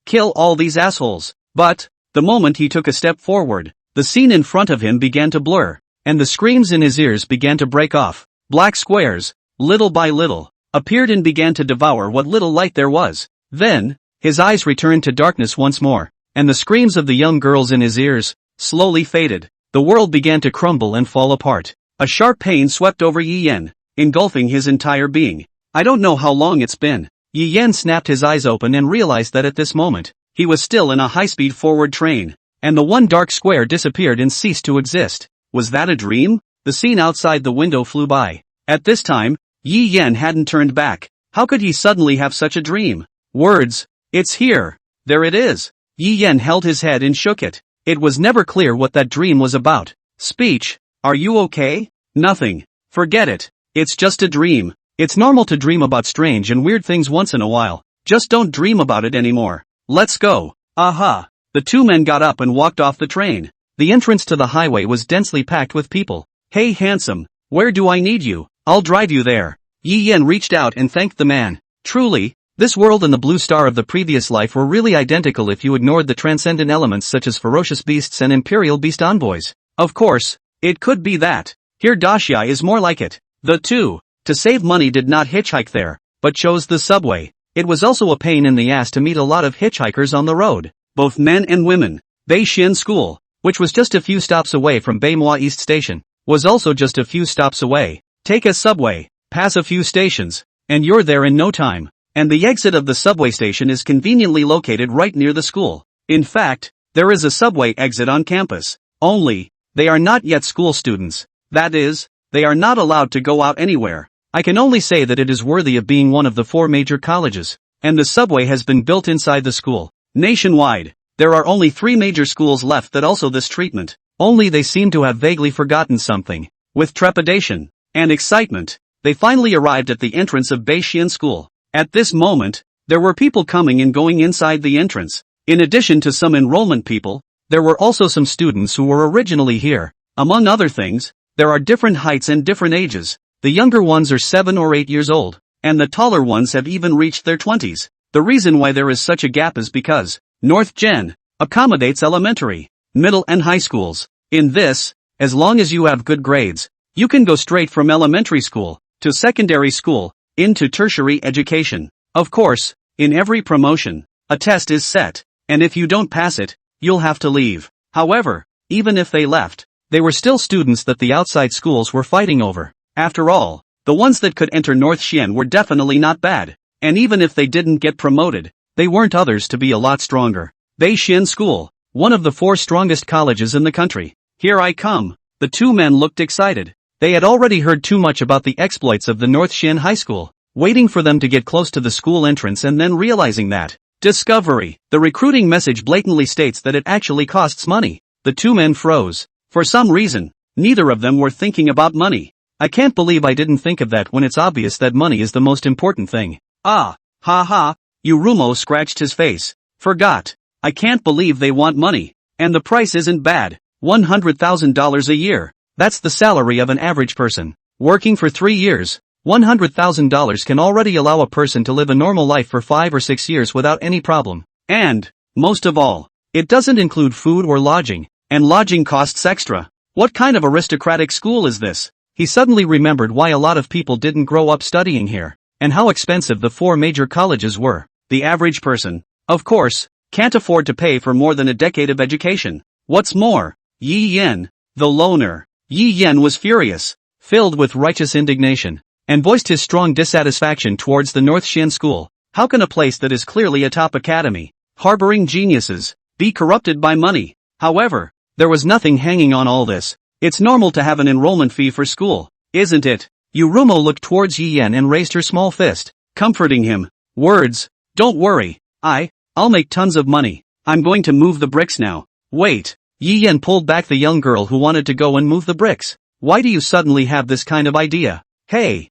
kill all these assholes. But, the moment he took a step forward, the scene in front of him began to blur, and the screams in his ears began to break off. Black squares, little by little, appeared and began to devour what little light there was. Then, his eyes returned to darkness once more, and the screams of the young girls in his ears slowly faded. The world began to crumble and fall apart. A sharp pain swept over Yi Yan, engulfing his entire being. I don't know how long it's been. Yi Yan snapped his eyes open and realized that at this moment, he was still in a high-speed forward train, and the one dark square disappeared and ceased to exist. Was that a dream? The scene outside the window flew by. At this time, Yi Yan hadn't turned back. How could he suddenly have such a dream? Words. It's here. There it is. Yi Yan held his head and shook it. It was never clear what that dream was about. Speech. Are you okay? Nothing. Forget it. It's just a dream. It's normal to dream about strange and weird things once in a while. Just don't dream about it anymore. Let's go. Aha. The two men got up and walked off the train. The entrance to the highway was densely packed with people. Hey handsome, where do I need you? I'll drive you there. Yi Yan reached out and thanked the man. Truly, this world and the blue star of the previous life were really identical if you ignored the transcendent elements such as ferocious beasts and imperial beast envoys. Of course, it could be that. Here Daxia is more like it. The two, to save money, did not hitchhike there, but chose the subway. It was also a pain in the ass to meet a lot of hitchhikers on the road, both men and women. Beixian School, which was just a few stops away from Manhwa East Station, was also just a few stops away. Take a subway, pass a few stations, and you're there in no time. And the exit of the subway station is conveniently located right near the school. In fact, there is a subway exit on campus. Only, they are not yet school students. That is, they are not allowed to go out anywhere. I can only say that it is worthy of being one of the 4 major colleges. And the subway has been built inside the school. Nationwide, there are only 3 major schools left that also this treatment. Only they seem to have vaguely forgotten something. With trepidation and excitement, they finally arrived at the entrance of Beixian School. At this moment, there were people coming and going inside the entrance. In addition to some enrollment people, there were also some students who were originally here. Among other things, there are different heights and different ages. The younger ones are 7 or 8 years old, and the taller ones have even reached their 20s. The reason why there is such a gap is because North Gen accommodates elementary, middle and high schools. In this, as long as you have good grades, you can go straight from elementary school to secondary school into tertiary education. Of course, in every promotion, a test is set, and if you don't pass it, you'll have to leave. However, even if they left, they were still students that the outside schools were fighting over. After all, the ones that could enter North Xian were definitely not bad, and even if they didn't get promoted, they weren't others to be a lot stronger. Beixian School, one of the 4 strongest colleges in the country. Here I come. The 2 men looked excited. They had already heard too much about the exploits of the North Xian High School, waiting for them to get close to the school entrance and then realizing that discovery. The recruiting message blatantly states that it actually costs money. The 2 men froze. For some reason, neither of them were thinking about money. I can't believe I didn't think of that when it's obvious that money is the most important thing. Ah, ha ha, Yurumo scratched his face. Forgot. I can't believe they want money. And the price isn't bad. $100,000 a year. That's the salary of an average person. Working for 3 years, $100,000 can already allow a person to live a normal life for 5 or 6 years without any problem. And, most of all, it doesn't include food or lodging, and lodging costs extra. What kind of aristocratic school is this? He suddenly remembered why a lot of people didn't grow up studying here, and how expensive the 4 major colleges were. The average person, of course, can't afford to pay for more than a decade of education. What's more, Yi Yen, the loner. Yi Yen was furious, filled with righteous indignation, and voiced his strong dissatisfaction towards the North Xian school. How can a place that is clearly a top academy, harboring geniuses, be corrupted by money? However, there was nothing hanging on all this. It's normal to have an enrollment fee for school, isn't it? Yurumo looked towards Yi Yen and raised her small fist, comforting him. Words, don't worry, I'll make tons of money. I'm going to move the bricks now. Wait, Yi Yen pulled back the young girl who wanted to go and move the bricks. Why do you suddenly have this kind of idea? Hey,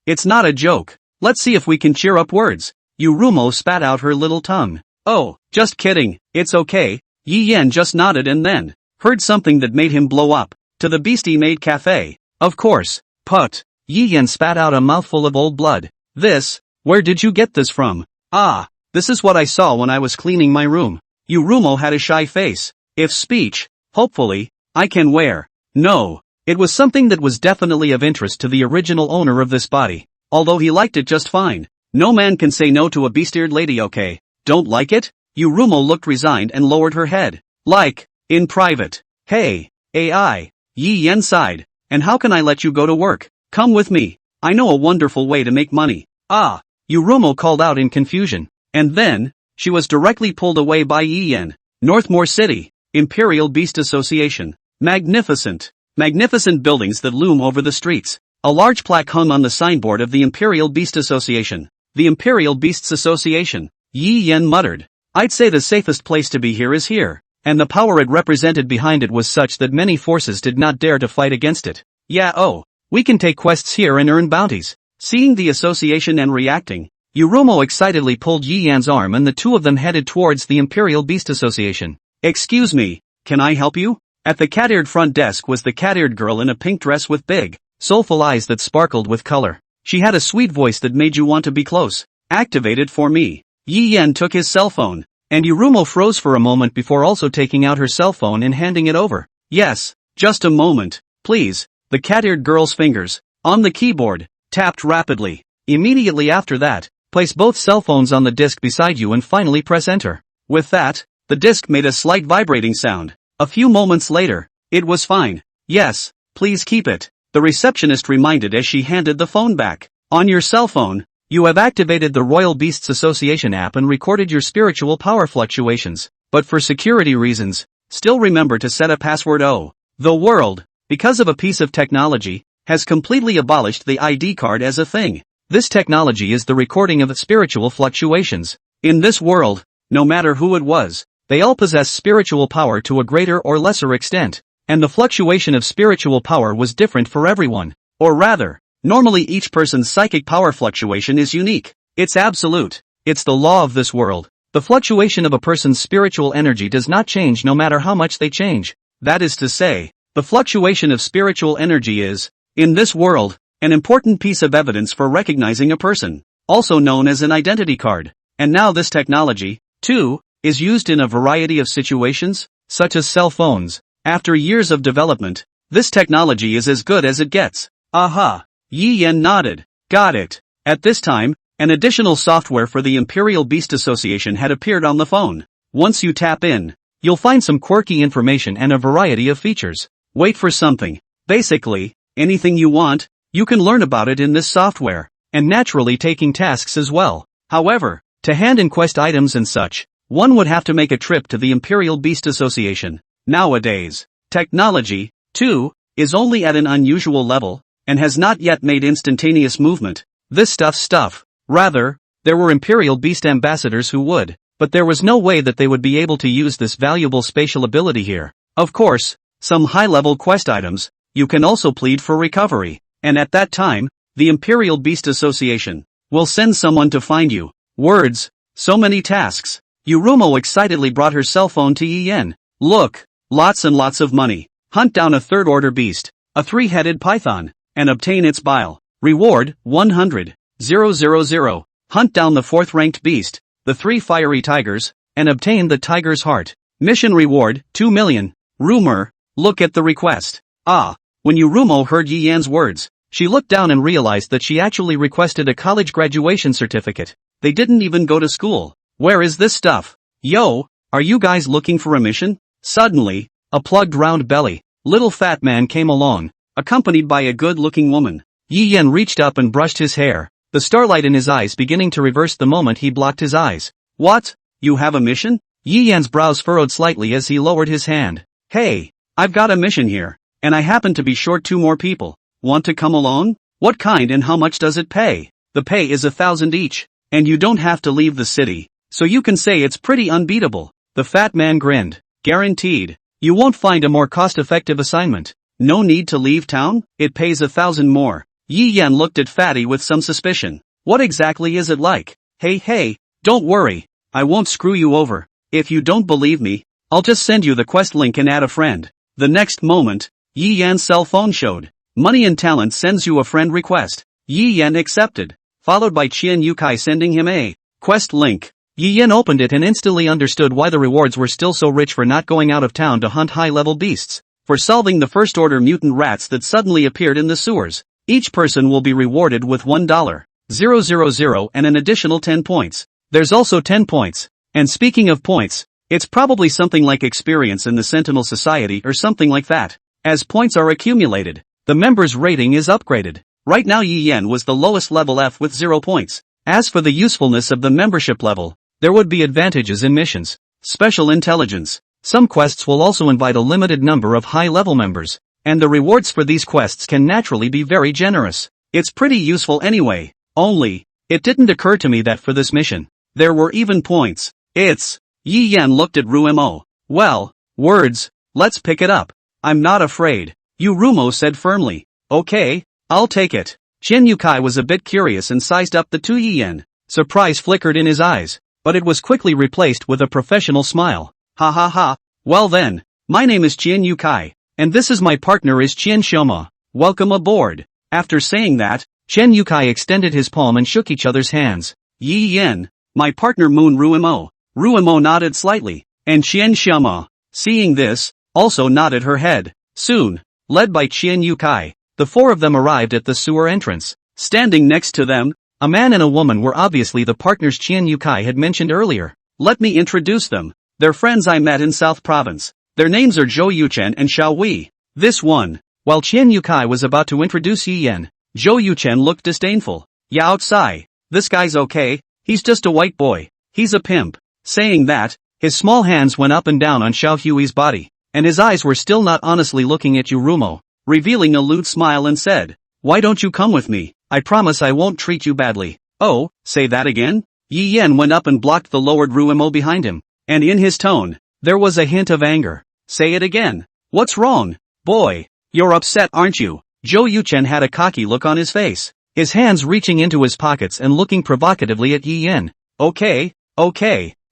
it's not a joke. Let's see if we can cheer up words. Yurumo spat out her little tongue. Oh, just kidding, it's okay. Yi Yen just nodded and then heard something that made him blow up. To the Beastie Made Cafe. Of course. Put. Yi Yen spat out a mouthful of old blood. This? Where did you get this from? Ah, this is what I saw when I was cleaning my room. Yurumo had a shy face. If speech, hopefully, I can wear. No. It was something that was definitely of interest to the original owner of this body. Although he liked it just fine. No man can say no to a beast-eared lady, okay? Don't like it? Yurumo looked resigned and lowered her head. Like, in private. Hey, AI. Yi Yen sighed. And how can I let you go to work? Come with me. I know a wonderful way to make money. Ah, Yurumo called out in confusion. And then, she was directly pulled away by Yi Yen. Northmore City, Imperial Beast Association. Magnificent buildings that loom over the streets. A large plaque hung on the signboard of the Imperial Beast Association. The Imperial Beasts Association. Yi Yen muttered. I'd say the safest place to be here is here. And the power it represented behind it was such that many forces did not dare to fight against it. Yeah, we can take quests here and earn bounties. Seeing the association and reacting, Yurumo excitedly pulled Yi Yan's arm and the two of them headed towards the Imperial Beast Association. Excuse me, can I help you? At the cat-eared front desk was the cat-eared girl in a pink dress with big, soulful eyes that sparkled with color. She had a sweet voice that made you want to be close. Activate it for me. Yi Yen took his cell phone, and Yurumo froze for a moment before also taking out her cell phone and handing it over. Yes, just a moment, please. The cat-eared girl's fingers, on the keyboard, tapped rapidly. Immediately after that, place both cell phones on the disk beside you and finally press enter. With that, the disk made a slight vibrating sound. A few moments later, it was fine. Yes, please keep it, the receptionist reminded as she handed the phone back. On your cell phone, you have activated the Royal Beasts Association app and recorded your spiritual power fluctuations. But for security reasons, still remember to set a password. The world, because of a piece of technology, has completely abolished the ID card as a thing. This technology is the recording of spiritual fluctuations. In this world, no matter who it was, they all possess spiritual power to a greater or lesser extent, and the fluctuation of spiritual power was different for everyone. Or rather, normally each person's psychic power fluctuation is unique. It's absolute. It's the law of this world. The fluctuation of a person's spiritual energy does not change no matter how much they change. That is to say, the fluctuation of spiritual energy is, in this world, an important piece of evidence for recognizing a person, also known as an identity card. And now this technology, too, is used in a variety of situations, such as cell phones. After years of development, this technology is as good as it gets. Aha! Yi Yen nodded. Got it. At this time, an additional software for the Imperial Beast Association had appeared on the phone. Once you tap in, you'll find some quirky information and a variety of features. Wait for something. Basically, anything you want, you can learn about it in this software, and naturally taking tasks as well. However, to hand in quest items and such, one would have to make a trip to the Imperial Beast Association. Nowadays, technology, too, is only at an unusual level, and has not yet made instantaneous movement. This stuff. Rather, there were Imperial Beast ambassadors who would, but there was no way that they would be able to use this valuable spatial ability here. Of course, some high-level quest items, you can also plead for recovery, and at that time, the Imperial Beast Association will send someone to find you. Words, so many tasks. Yurumo excitedly brought her cell phone to Yi Yen. Look, Lots and lots of money. Hunt down a third-order beast, a three-headed python, and obtain its bile. Reward, 100,000. Hunt down the fourth-ranked beast, the three fiery tigers, and obtain the tiger's heart. Mission reward, 2 million. Rumor, look at the request. When Yurumo heard Yi Yan's words, she looked down and realized that she actually requested a college graduation certificate. They didn't even go to school. Where is this stuff? Yo, are you guys looking for a mission? Suddenly, a plugged round belly, little fat man came along, accompanied by a good-looking woman. Yi Yan reached up and brushed his hair, the starlight in his eyes beginning to reverse the moment he blocked his eyes. What? You have a mission? Yi Yan's brows furrowed slightly as he lowered his hand. Hey, I've got a mission here, and I happen to be short 2 more people. Want to come along? What kind and how much does it pay? The pay is 1,000 each, and you don't have to leave the city, so you can say it's pretty unbeatable. The fat man grinned. Guaranteed. You won't find a more cost-effective assignment. No need to leave town? It pays 1,000 more. Yi Yan looked at Fatty with some suspicion. What exactly is it like? Hey, don't worry. I won't screw you over. If you don't believe me, I'll just send you the quest link and add a friend. The next moment, Yi Yan's cell phone showed. Money and Talent sends you a friend request. Yi Yan accepted, followed by Qian Yukai sending him a quest link. Yi Yan opened it and instantly understood why the rewards were still so rich for not going out of town to hunt high-level beasts. For solving the first-order mutant rats that suddenly appeared in the sewers, each person will be rewarded with $1,000 and an additional 10 points. There's also 10 points. And speaking of points, it's probably something like experience in the Sentinel Society or something like that. As points are accumulated, the member's rating is upgraded. Right now Yi Yan was the lowest level F with 0 points. As for the usefulness of the membership level, there would be advantages in missions. Special intelligence. Some quests will also invite a limited number of high-level members, and the rewards for these quests can naturally be very generous. It's pretty useful anyway. Only, it didn't occur to me that for this mission, there were even points. Yi Yan looked at Rumo. Well, words, let's pick it up. I'm not afraid, Yurumo said firmly. Okay, I'll take it. Qian Yukai was a bit curious and sized up the 2 Yi Yan. Surprise flickered in his eyes, but it was quickly replaced with a professional smile. Ha. Well then, my name is Qian Yukai, and this is my partner is Qian Shoma. Welcome aboard. After saying that, Qian Yukai extended his palm and shook each other's hands. Yi Yan, my partner Moon Ruimo. Ruimo nodded slightly, and Qian Shoma, seeing this, also nodded her head. Soon, led by Qian Yukai, the 4 of them arrived at the sewer entrance. Standing next to them, a man and a woman were obviously the partners Qian Yukai had mentioned earlier. Let me introduce them. They're friends I met in South Province. Their names are Zhou Yuchen and Xiao Wei. This one. While Qian Yukai was about to introduce Yi Yan, Zhou Yuchen looked disdainful. Yao Tsai. This guy's okay, he's just a white boy. He's a pimp. Saying that, his small hands went up and down on Xiao Hui's body, and his eyes were still not honestly looking at Yurumo, revealing a lewd smile and said, why don't you come with me? I promise I won't treat you badly. Oh, say that again? Yi Yan went up and blocked the lowered Ruimo behind him, and in his tone, there was a hint of anger. Say it again. What's wrong? Boy, you're upset aren't you? Zhou Yuchen had a cocky look on his face, his hands reaching into his pockets and looking provocatively at Yi Yan. Okay.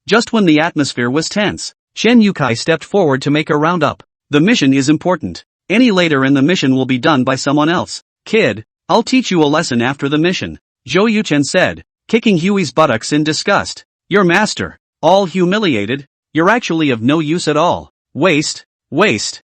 Just when the atmosphere was tense, Qian Yukai stepped forward to make a roundup. The mission is important. Any later in the mission will be done by someone else. Kid, I'll teach you a lesson after the mission, Zhou Yuchen said, kicking Hui's buttocks in disgust. Your master, all humiliated? You're actually of no use at all. Waste.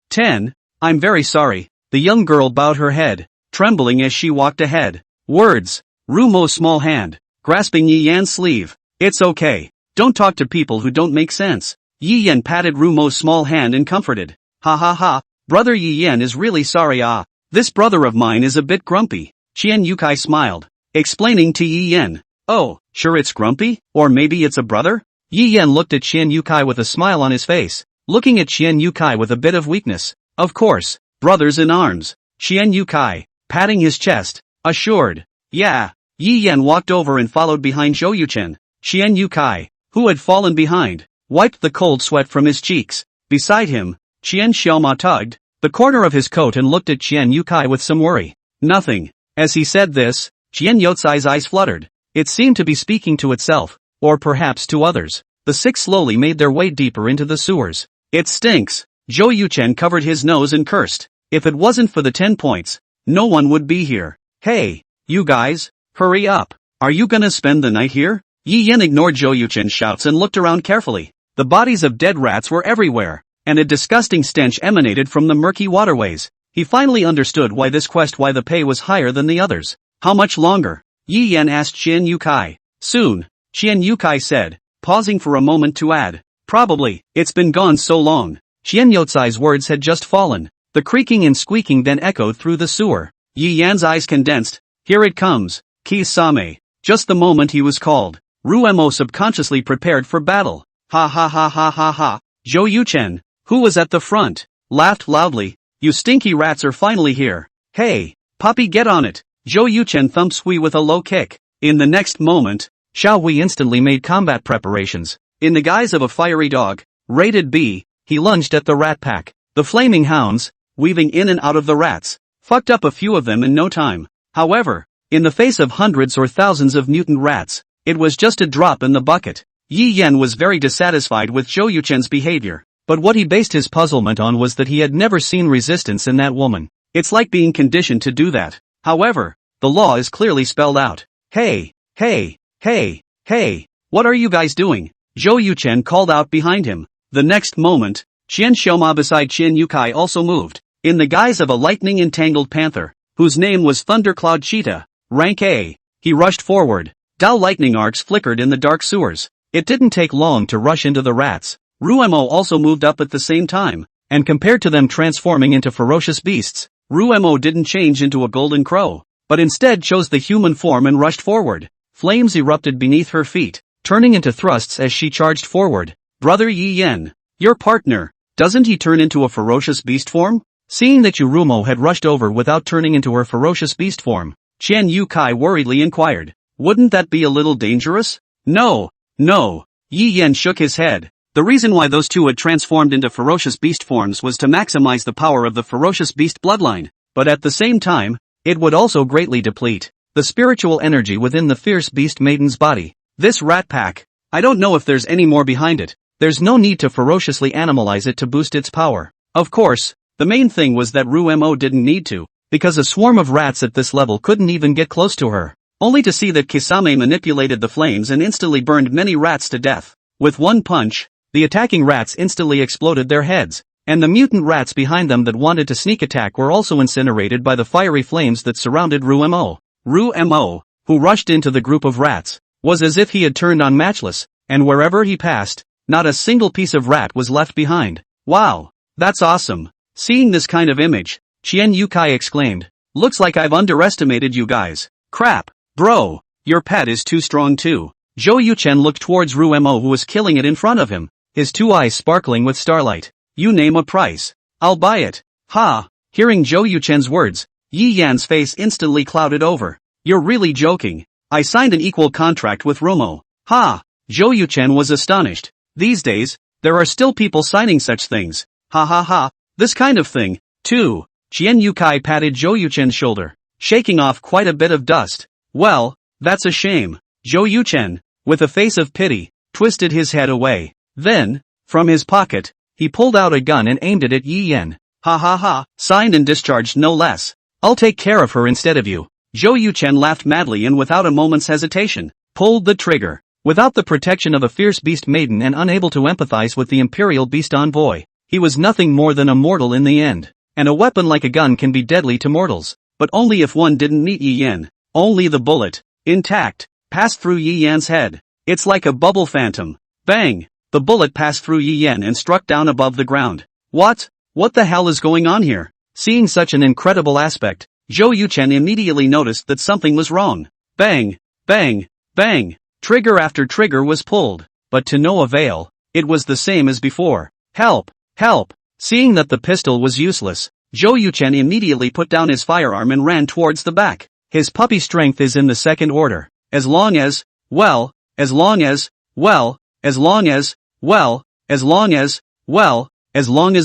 10. I'm very sorry. The young girl bowed her head, trembling as she walked ahead. Words. Rumo's small hand, grasping Yi Yan's sleeve. It's okay. Don't talk to people who don't make sense. Yi Yan patted Rumo's small hand and comforted. Ha. Brother Yi Yan is really sorry this brother of mine is a bit grumpy. Qian Yukai smiled, explaining to Yi Yan. Oh, sure it's grumpy, or maybe it's a brother? Yi Yan looked at Qian Yukai with a smile on his face, looking at Qian Yukai with a bit of weakness. Of course, brothers in arms. Qian Yukai, patting his chest, assured. Yeah. Yi Yan walked over and followed behind Zhou Yuchen. Qian Yukai, who had fallen behind, wiped the cold sweat from his cheeks. Beside him, Qian Xiaoma tugged the corner of his coat and looked at Qian Yukai with some worry. Nothing. As he said this, Qian Yotsai's eyes fluttered. It seemed to be speaking to itself, or perhaps to others. The 6 slowly made their way deeper into the sewers. It stinks. Zhou Yuchen covered his nose and cursed. If it wasn't for the 10 points, no one would be here. Hey, you guys, hurry up. Are you gonna spend the night here? Yi Yan ignored Zhou Yuchen's shouts and looked around carefully. The bodies of dead rats were everywhere, and a disgusting stench emanated from the murky waterways. He finally understood why the pay was higher than the others. How much longer? Yi Yan asked Qian Yukai. Soon, Qian Yukai said, pausing for a moment to add. Probably, it's been gone so long. Qian Youcai's words had just fallen. The creaking and squeaking then echoed through the sewer. Yi Yan's eyes condensed. Here it comes, Kisame. Just the moment he was called, Ruemo subconsciously prepared for battle. Ha ha ha ha ha ha. Zhou Yuchen, who was at the front, laughed loudly. You stinky rats are finally here. Hey, Poppy, get on it. Zhou Yuchen thumped Sui with a low kick. In the next moment, Xiao Wei instantly made combat preparations. In the guise of a fiery dog, rated B, he lunged at the rat pack. The flaming hounds, weaving in and out of the rats, fucked up a few of them in no time. However, in the face of hundreds or thousands of mutant rats, it was just a drop in the bucket. Yi Yan was very dissatisfied with Zhou Yuchen's behavior, but what he based his puzzlement on was that he had never seen resistance in that woman. It's like being conditioned to do that. However, the law is clearly spelled out. Hey, hey, hey, hey, what are you guys doing? Zhou Yuchen called out behind him. The next moment, Qian Xiaoma beside Qian Yukai also moved, in the guise of a lightning-entangled panther, whose name was Thundercloud Cheetah, rank A. He rushed forward. Dao lightning arcs flickered in the dark sewers. It didn't take long to rush into the rats. Ruemo also moved up at the same time, and compared to them transforming into ferocious beasts, Ruemo didn't change into a golden crow, but instead chose the human form and rushed forward. Flames erupted beneath her feet, turning into thrusts as she charged forward. Brother Yi Yan, your partner, doesn't he turn into a ferocious beast form? Seeing that Ruemo had rushed over without turning into her ferocious beast form, Qian Yukai worriedly inquired. Wouldn't that be a little dangerous? No, no. Yi Yan shook his head. The reason why those two had transformed into ferocious beast forms was to maximize the power of the ferocious beast bloodline, but at the same time, it would also greatly deplete the spiritual energy within the fierce beast maiden's body. This rat pack, I don't know if there's any more behind it. There's no need to ferociously animalize it to boost its power. Of course, the main thing was that Ruemo didn't need to, because a swarm of rats at this level couldn't even get close to her. Only to see that Kisame manipulated the flames and instantly burned many rats to death. With one punch, the attacking rats instantly exploded their heads, and the mutant rats behind them that wanted to sneak attack were also incinerated by the fiery flames that surrounded Ruemo. Ruemo, who rushed into the group of rats, was as if he had turned on matchless, and wherever he passed, not a single piece of rat was left behind. Wow, that's awesome. Seeing this kind of image, Qian Yukai exclaimed, looks like I've underestimated you guys. Crap, bro, your pet is too strong too. Zhou Yuchen looked towards Ruemo who was killing it in front of him, his two eyes sparkling with starlight. You name a price, I'll buy it. Ha! Hearing Zhou Yuchen's words, Yi Yan's face instantly clouded over. You're really joking. I signed an equal contract with Ruemo. Ha! Zhou Yuchen was astonished. These days, there are still people signing such things. Ha ha ha, this kind of thing, too. Qian Yukai patted Zhou Yuchen's shoulder, shaking off quite a bit of dust. Well, that's a shame. Zhou Yuchen, with a face of pity, twisted his head away. Then, from his pocket, he pulled out a gun and aimed it at Yi Yan. Ha ha ha, signed and discharged no less. I'll take care of her instead of you. Zhou Yuchen laughed madly and without a moment's hesitation, pulled the trigger. Without the protection of a fierce beast maiden and unable to empathize with the imperial beast envoy, he was nothing more than a mortal in the end. And a weapon like a gun can be deadly to mortals, but only if one didn't meet Yi Yan. Only the bullet, intact, passed through Yi Yan's head. It's like a bubble phantom. Bang! The bullet passed through Yi Yan and struck down above the ground. What? What the hell is going on here? Seeing such an incredible aspect, Zhou Yuchen immediately noticed that something was wrong. Bang! Bang! Bang! Trigger after trigger was pulled, but to no avail. It was the same as before. Help! Help! Seeing that the pistol was useless, Zhou Yuchen immediately put down his firearm and ran towards the back. His puppy strength is in the second order. As long as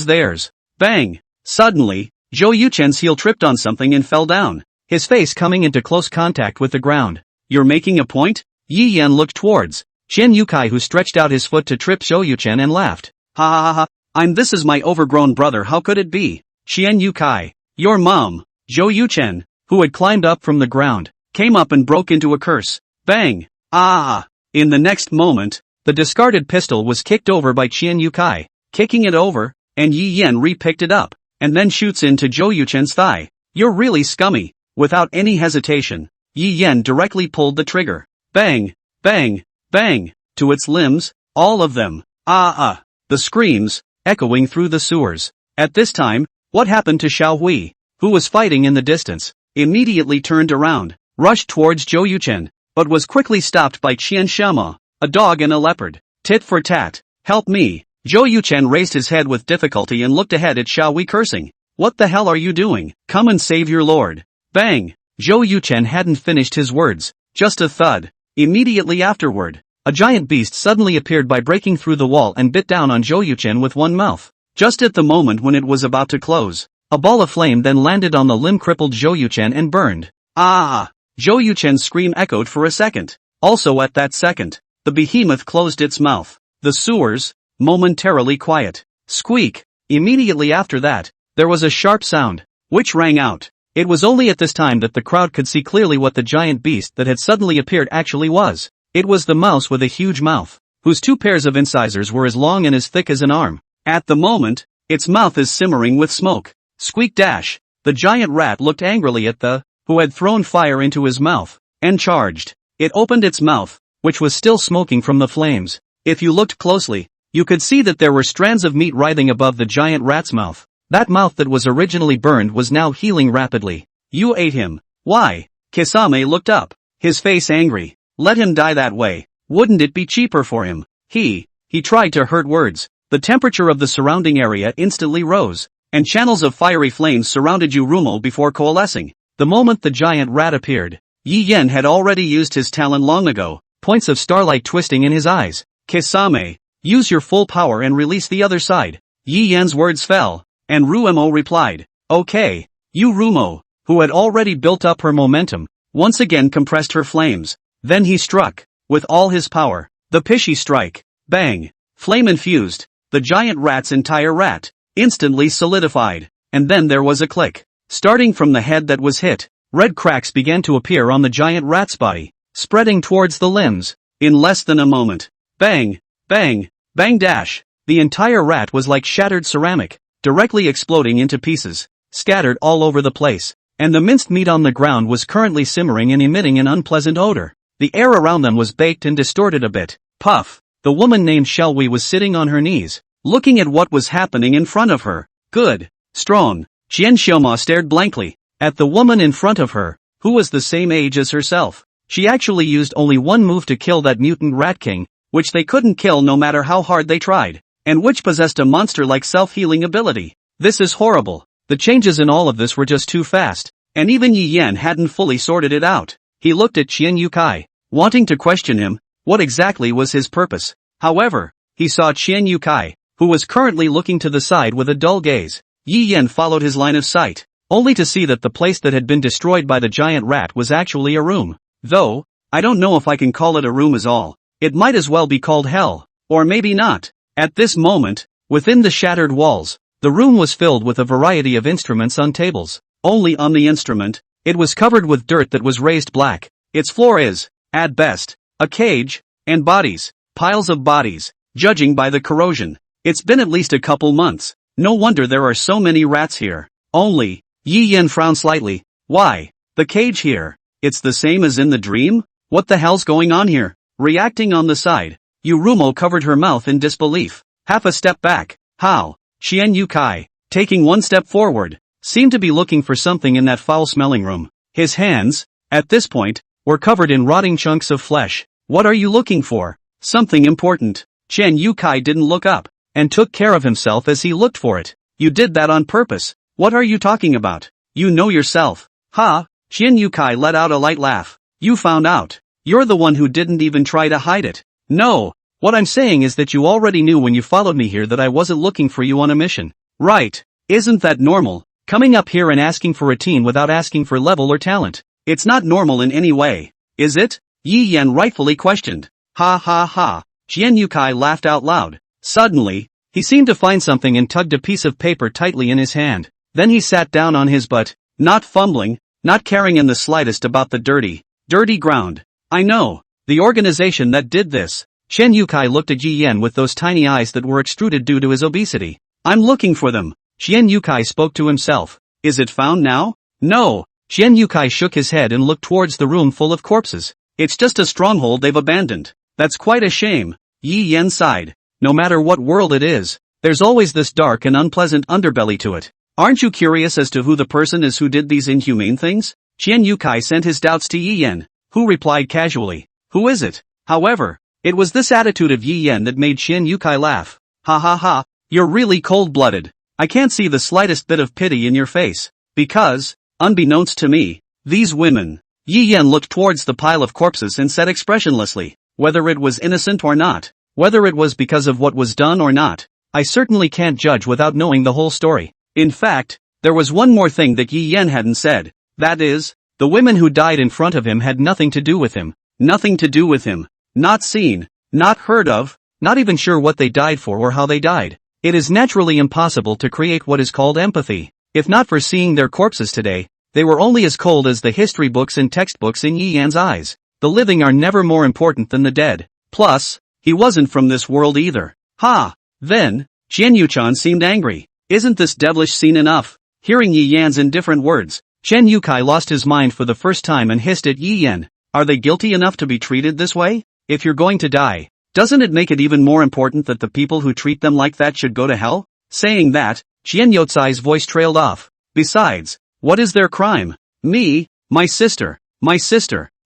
theirs. Bang! Suddenly, Zhou Yuchen's heel tripped on something and fell down, his face coming into close contact with the ground. You're making a point? Yi Yan looked towards Qian Yukai who stretched out his foot to trip Zhou Yuchen and laughed. Ha ha ha ha, This is my overgrown brother, how could it be? Qian Yukai. Your mom, Zhou Yuchen, who had climbed up from the ground, came up and broke into a curse. Bang! Ah! In the next moment, the discarded pistol was kicked over by Qian Yukai, kicking it over, and Yi Yan re-picked it up, and then shoots into Zhou Yuchen's thigh. You're really scummy. Without any hesitation, Yi Yan directly pulled the trigger. Bang! Bang! Bang! To its limbs, all of them. The screams, echoing through the sewers. At this time, what happened to Xiao Hui, who was fighting in the distance, immediately turned around, rushed towards Zhou Yuchen, but was quickly stopped by Qian Shama, a dog and a leopard. Tit for tat. Help me. Zhou Yuchen raised his head with difficulty and looked ahead at Xiao Hui, cursing. What the hell are you doing? Come and save your lord. Bang! Zhou Yuchen hadn't finished his words, just a thud. Immediately afterward, a giant beast suddenly appeared by breaking through the wall and bit down on Zhou Yuchen with one mouth. Just at the moment when it was about to close, a ball of flame then landed on the limb-crippled Zhou Yuchen and burned. Zhou Yuchen's scream echoed for a second. Also at that second, the behemoth closed its mouth. The sewers, momentarily quiet. Squeak! Immediately after that, there was a sharp sound, which rang out. It was only at this time that the crowd could see clearly what the giant beast that had suddenly appeared actually was. It was the mouse with a huge mouth, whose two pairs of incisors were as long and as thick as an arm. At the moment, its mouth is simmering with smoke. Squeak dash! The giant rat looked angrily at the who had thrown fire into his mouth, and charged. It opened its mouth, which was still smoking from the flames. If you looked closely, you could see that there were strands of meat writhing above the giant rat's mouth. That mouth that was originally burned was now healing rapidly. You ate him. Why? Kisame looked up, his face angry. Let him die that way. Wouldn't it be cheaper for him? He tried to hurt words. The temperature of the surrounding area instantly rose, and channels of fiery flames surrounded Yurumo before coalescing. The moment the giant rat appeared, Yi Yan had already used his talent long ago, points of starlight twisting in his eyes. Kisame, use your full power and release the other side. Yi Yan's words fell, and Ruemo replied. Okay. Yurumo, who had already built up her momentum, once again compressed her flames. Then he struck, with all his power, the Pishy strike. Bang! Flame infused. The giant rat's entire rat instantly solidified, and then there was a click. Starting from the head that was hit, red cracks began to appear on the giant rat's body, spreading towards the limbs. In less than a moment, bang, bang, bang dash, the entire rat was like shattered ceramic, directly exploding into pieces, scattered all over the place, and the minced meat on the ground was currently simmering and emitting an unpleasant odor. The air around them was baked and distorted a bit. Puff! The woman named Shelby was sitting on her knees, looking at what was happening in front of her. Good. Strong. Qian Xiaoma stared blankly at the woman in front of her, who was the same age as herself. She actually used only one move to kill that mutant rat king, which they couldn't kill no matter how hard they tried, and which possessed a monster-like self-healing ability. This is horrible. The changes in all of this were just too fast, and even Yi Yan hadn't fully sorted it out. He looked at Qian Yukai, wanting to question him. What exactly was his purpose? However, he saw Qian Yukai, who was currently looking to the side with a dull gaze. Yi Yan followed his line of sight, only to see that the place that had been destroyed by the giant rat was actually a room. Though, I don't know if I can call it a room as all. It might as well be called hell, or maybe not. At this moment, within the shattered walls, the room was filled with a variety of instruments on tables. Only on the instrument, it was covered with dirt that was raised black. Its floor is, at best, a cage, and bodies, piles of bodies, judging by the corrosion. It's been at least a couple months. No wonder there are so many rats here. Only, Yi Yan frowned slightly. Why? The cage here. It's the same as in the dream? What the hell's going on here? Reacting on the side, Yurumo covered her mouth in disbelief. Half a step back. How? Qian Yukai, taking one step forward, seemed to be looking for something in that foul-smelling room. His hands, at this point, were covered in rotting chunks of flesh. What are you looking for? Something important. Qian Yukai didn't look up, and took care of himself as he looked for it. You did that on purpose. What are you talking about? You know yourself. Ha! Qian Yukai let out a light laugh. You found out. You're the one who didn't even try to hide it. No. What I'm saying is that you already knew when you followed me here that I wasn't looking for you on a mission. Right. Isn't that normal? Coming up here and asking for a teen without asking for level or talent. It's not normal in any way. Is it? Yi Yan rightfully questioned. Ha ha ha. Qian Yukai laughed out loud. Suddenly, He seemed to find something and tugged a piece of paper tightly in his hand. Then he sat down on his butt, not fumbling, not caring in the slightest about the dirty ground. I know. The organization that did this. Chen Yukai looked at Yi Yan with those tiny eyes that were extruded due to his obesity. I'm looking for them. Chen Yukai spoke to himself. Is it found now? No. Chen Yukai shook his head and looked towards the room full of corpses. It's just a stronghold they've abandoned. That's quite a shame. Yi Yan sighed. No matter what world it is, there's always this dark and unpleasant underbelly to it. Aren't you curious as to who the person is who did these inhumane things? Chen Yukai sent his doubts to Yi Yan, who replied casually. Who is it? However, it was this attitude of Yi Yan that made Chen Yukai laugh. Ha ha ha, you're really cold-blooded. I can't see the slightest bit of pity in your face. Because, unbeknownst to me, these women. Yi Yan looked towards the pile of corpses and said expressionlessly, whether it was innocent or not, whether it was because of what was done or not, I certainly can't judge without knowing the whole story. In fact, there was one more thing that Yi Yan hadn't said. That is, the women who died in front of him had nothing to do with him. Nothing to do with him. Not seen, not heard of, not even sure what they died for or how they died. It is naturally impossible to create what is called empathy. If not for seeing their corpses today, they were only as cold as the history books and textbooks in Yi Yan's eyes. The living are never more important than the dead. Plus, he wasn't from this world either. Ha! Then, Chen Yuchan seemed angry. Isn't this devilish scene enough? Hearing Yi Yan's indifferent words, Chen Yukai lost his mind for the first time and hissed at Yi Yan. Are they guilty enough to be treated this way? If you're going to die, doesn't it make it even more important that the people who treat them like that should go to hell? Saying that, Chen Yotsai's voice trailed off. Besides, what is their crime? Me, my sister,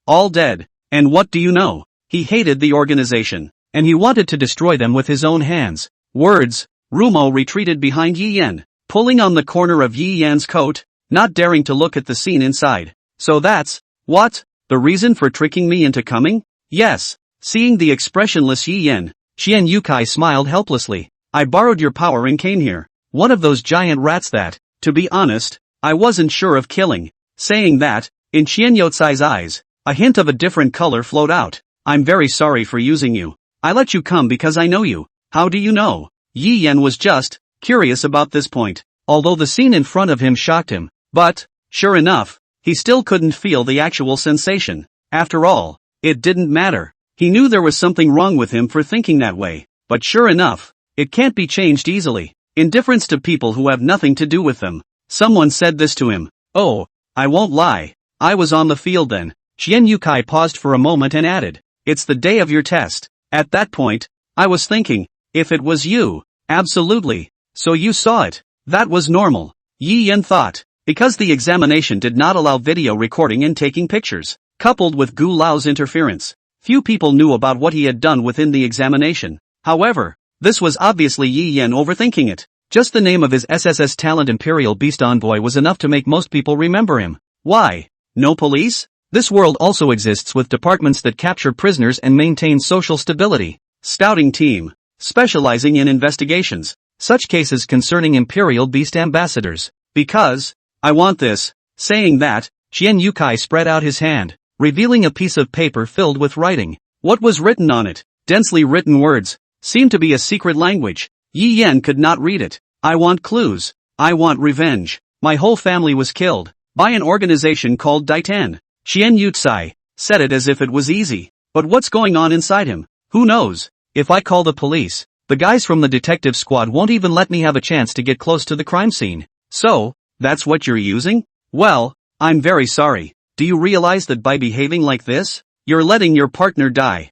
all dead. And what do you know? He hated the organization, and he wanted to destroy them with his own hands. Words. Rumo retreated behind Yi Yan, pulling on the corner of Yi Yan's coat, not daring to look at the scene inside. So that's, what? The reason for tricking me into coming? Yes. Seeing the expressionless Yi Yan, Chen Yukai smiled helplessly. I borrowed your power and came here. One of those giant rats that, to be honest, I wasn't sure of killing. Saying that, in Chen Yotsai's eyes, a hint of a different color flowed out. I'm very sorry for using you. I let you come because I know you. How do you know? Yi Yan was just curious about this point, although the scene in front of him shocked him. But, sure enough, he still couldn't feel the actual sensation. After all, it didn't matter. He knew there was something wrong with him for thinking that way. But sure enough, it can't be changed easily. Indifference to people who have nothing to do with them. Someone said this to him. Oh, I won't lie. I was on the field then. Chen Yukai paused for a moment and added, it's the day of your test. At that point, I was thinking, if it was you, absolutely. So you saw it. That was normal. Yi Yan thought, because the examination did not allow video recording and taking pictures, coupled with Gu Lao's interference. Few people knew about what he had done within the examination. However, this was obviously Yi Yan overthinking it. Just the name of his SSS talent Imperial Beast Envoy was enough to make most people remember him. Why? No police? This world also exists with departments that capture prisoners and maintain social stability. Scouting team, specializing in investigations, such cases concerning Imperial Beast ambassadors. Because, I want this. Saying that, Chen Yukai spread out his hand, revealing a piece of paper filled with writing. What was written on it? Densely written words. Seemed to be a secret language. Yi Yan could not read it. I want clues. I want revenge. My whole family was killed by an organization called Daitan. Chen Yutsai said it as if it was easy. But what's going on inside him? Who knows? If I call the police, the guys from the detective squad won't even let me have a chance to get close to the crime scene. So, that's what you're using? Well, I'm very sorry. Do you realize that by behaving like this, you're letting your partner die?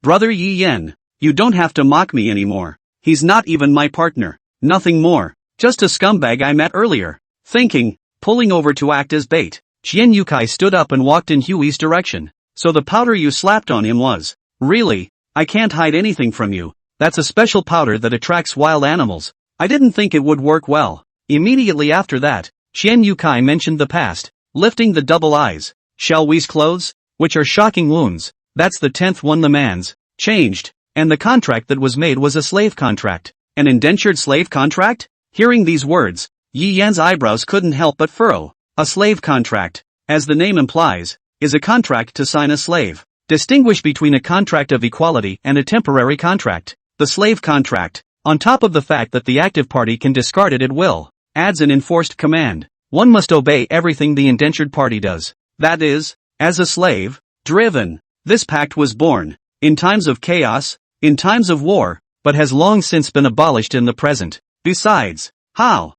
Brother Yi Yan, you don't have to mock me anymore. He's not even my partner. Nothing more. Just a scumbag I met earlier. Thinking, pulling over to act as bait. Chen Yukai stood up and walked in Huey's direction. So the powder you slapped on him was, really? I can't hide anything from you. That's a special powder that attracts wild animals. I didn't think it would work well. Immediately after that, Chen Yukai mentioned the past, lifting the double eyes. Shall we's clothes? Which are shocking wounds. That's the 10th one the man's changed. And the contract that was made was a slave contract. An indentured slave contract? Hearing these words, Yi Yan's eyebrows couldn't help but furrow. A slave contract, as the name implies, is a contract to sign a slave. Distinguish between a contract of equality and a temporary contract. The slave contract, On top of the fact that the active party can discard it at will, adds an enforced command. One must obey everything the indentured party does. That is, as a slave, driven. This pact was born in times of chaos, in times of war, but has long since been abolished in the present. Besides, how?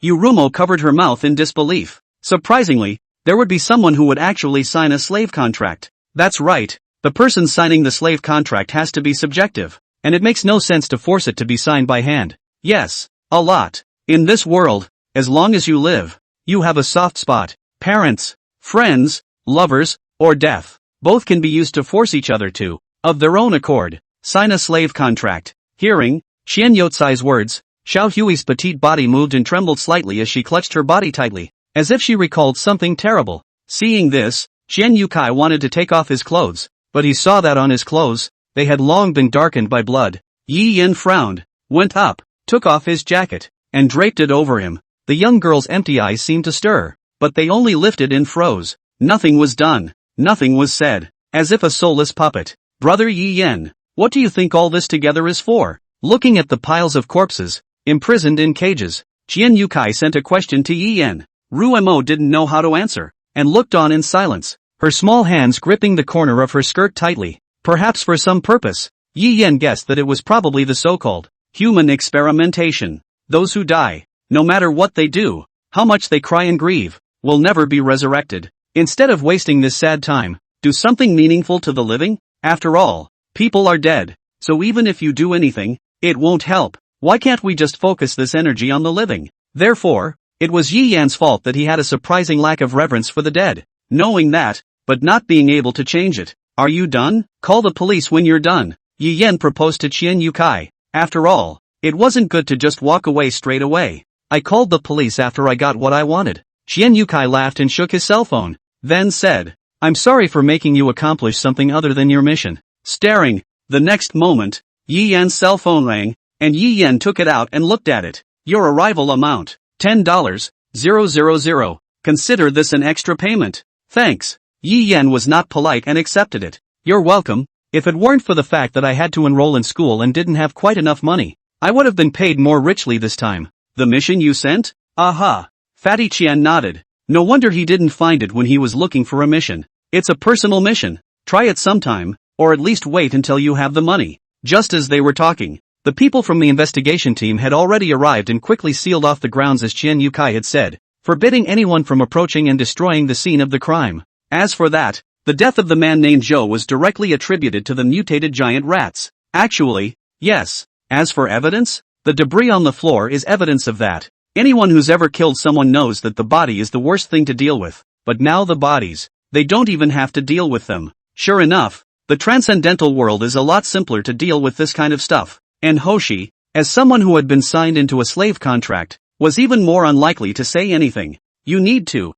Yurumo covered her mouth in disbelief. Surprisingly, there would be someone who would actually sign a slave contract. That's right, the person signing the slave contract has to be subjective, and it makes no sense to force it to be signed by hand. Yes, a lot. In this world, as long as you live, you have a soft spot. Parents, friends, lovers, or death. Both can be used to force each other to, of their own accord, sign a slave contract. Hearing Qian Yotsai's words, Xiao Hui's petite body moved and trembled slightly as she clutched her body tightly, as if she recalled something terrible. Seeing this, Qian Yukai wanted to take off his clothes, but he saw that on his clothes, they had long been darkened by blood. Yi Yin frowned, went up, took off his jacket, and draped it over him. The young girl's empty eyes seemed to stir, but they only lifted and froze. Nothing was done, nothing was said, as if a soulless puppet. Brother Yi Yin, what do you think all this together is for? Looking at the piles of corpses, imprisoned in cages, Qian Yukai sent a question to Yi Yin. Ruemo didn't know how to answer, and looked on in silence, her small hands gripping the corner of her skirt tightly. Perhaps for some purpose, Yi Yin guessed that it was probably the so-called human experimentation. Those who die, no matter what they do, how much they cry and grieve, will never be resurrected. Instead of wasting this sad time, do something meaningful to the living. After all, people are dead, so even if you do anything, it won't help. Why can't we just focus this energy on the living? Therefore, it was Yi Yan's fault that he had a surprising lack of reverence for the dead. Knowing that, but not being able to change it. Are you done? Call the police when you're done, Yi Yan proposed to Qian Yukai. After all, it wasn't good to just walk away straight away. I called the police after I got what I wanted. Qian Yukai laughed and shook his cell phone, then said, I'm sorry for making you accomplish something other than your mission. Staring, the next moment, Yi Yan's cell phone rang, and Yi Yan took it out and looked at it. Your arrival amount, $10,000. Consider this an extra payment. Thanks. Yi Yan was not polite and accepted it. You're welcome. If it weren't for the fact that I had to enroll in school and didn't have quite enough money, I would have been paid more richly this time. The mission you sent? Aha. Fatty Qian nodded. No wonder he didn't find it when he was looking for a mission. It's a personal mission. Try it sometime, or at least wait until you have the money. Just as they were talking, the people from the investigation team had already arrived and quickly sealed off the grounds as Qian Yukai had said, forbidding anyone from approaching and destroying the scene of the crime. As for that, the death of the man named Zhou was directly attributed to the mutated giant rats. Actually, yes. As for evidence, the debris on the floor is evidence of that. Anyone who's ever killed someone knows that the body is the worst thing to deal with. But now the bodies, they don't even have to deal with them. Sure enough, the transcendental world is a lot simpler to deal with this kind of stuff. And Hoshi, as someone who had been signed into a slave contract, was even more unlikely to say anything. You need to,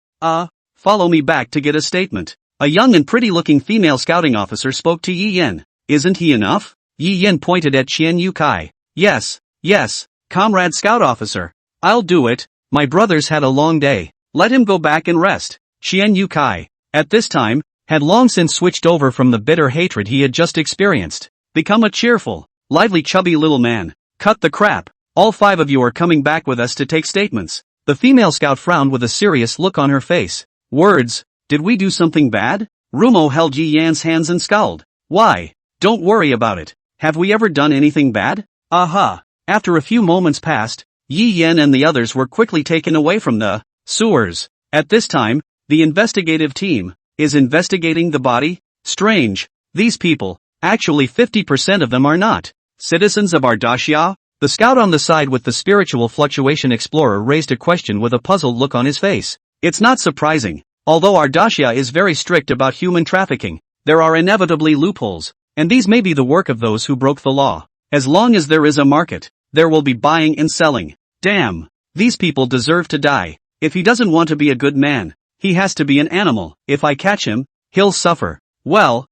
follow me back to get a statement. A young and pretty-looking female scouting officer spoke to Yi Yin. Isn't he enough? Yi Yin pointed at Qian Yukai. Yes, comrade scout officer. I'll do it. My brother's had a long day. Let him go back and rest. Qian Yukai, at this time, had long since switched over from the bitter hatred he had just experienced. Become a cheerful, lively chubby little man. Cut the crap. All 5 of you are coming back with us to take statements. The female scout frowned with a serious look on her face. Words, did we do something bad? Rumo held Yi Yan's hands and scowled. Why? Don't worry about it. Have we ever done anything bad? Aha. After a few moments passed, Yi Yan and the others were quickly taken away from the sewers. At this time, the investigative team is investigating the body. Strange. These people, actually 50% of them are not citizens of Ardashia. The scout on the side with the spiritual fluctuation explorer raised a question with a puzzled look on his face. It's not surprising. Although Ardashia is very strict about human trafficking, there are inevitably loopholes, and these may be the work of those who broke the law. As long as there is a market, there will be buying and selling. Damn. These people deserve to die. If he doesn't want to be a good man, he has to be an animal. If I catch him, he'll suffer. Well,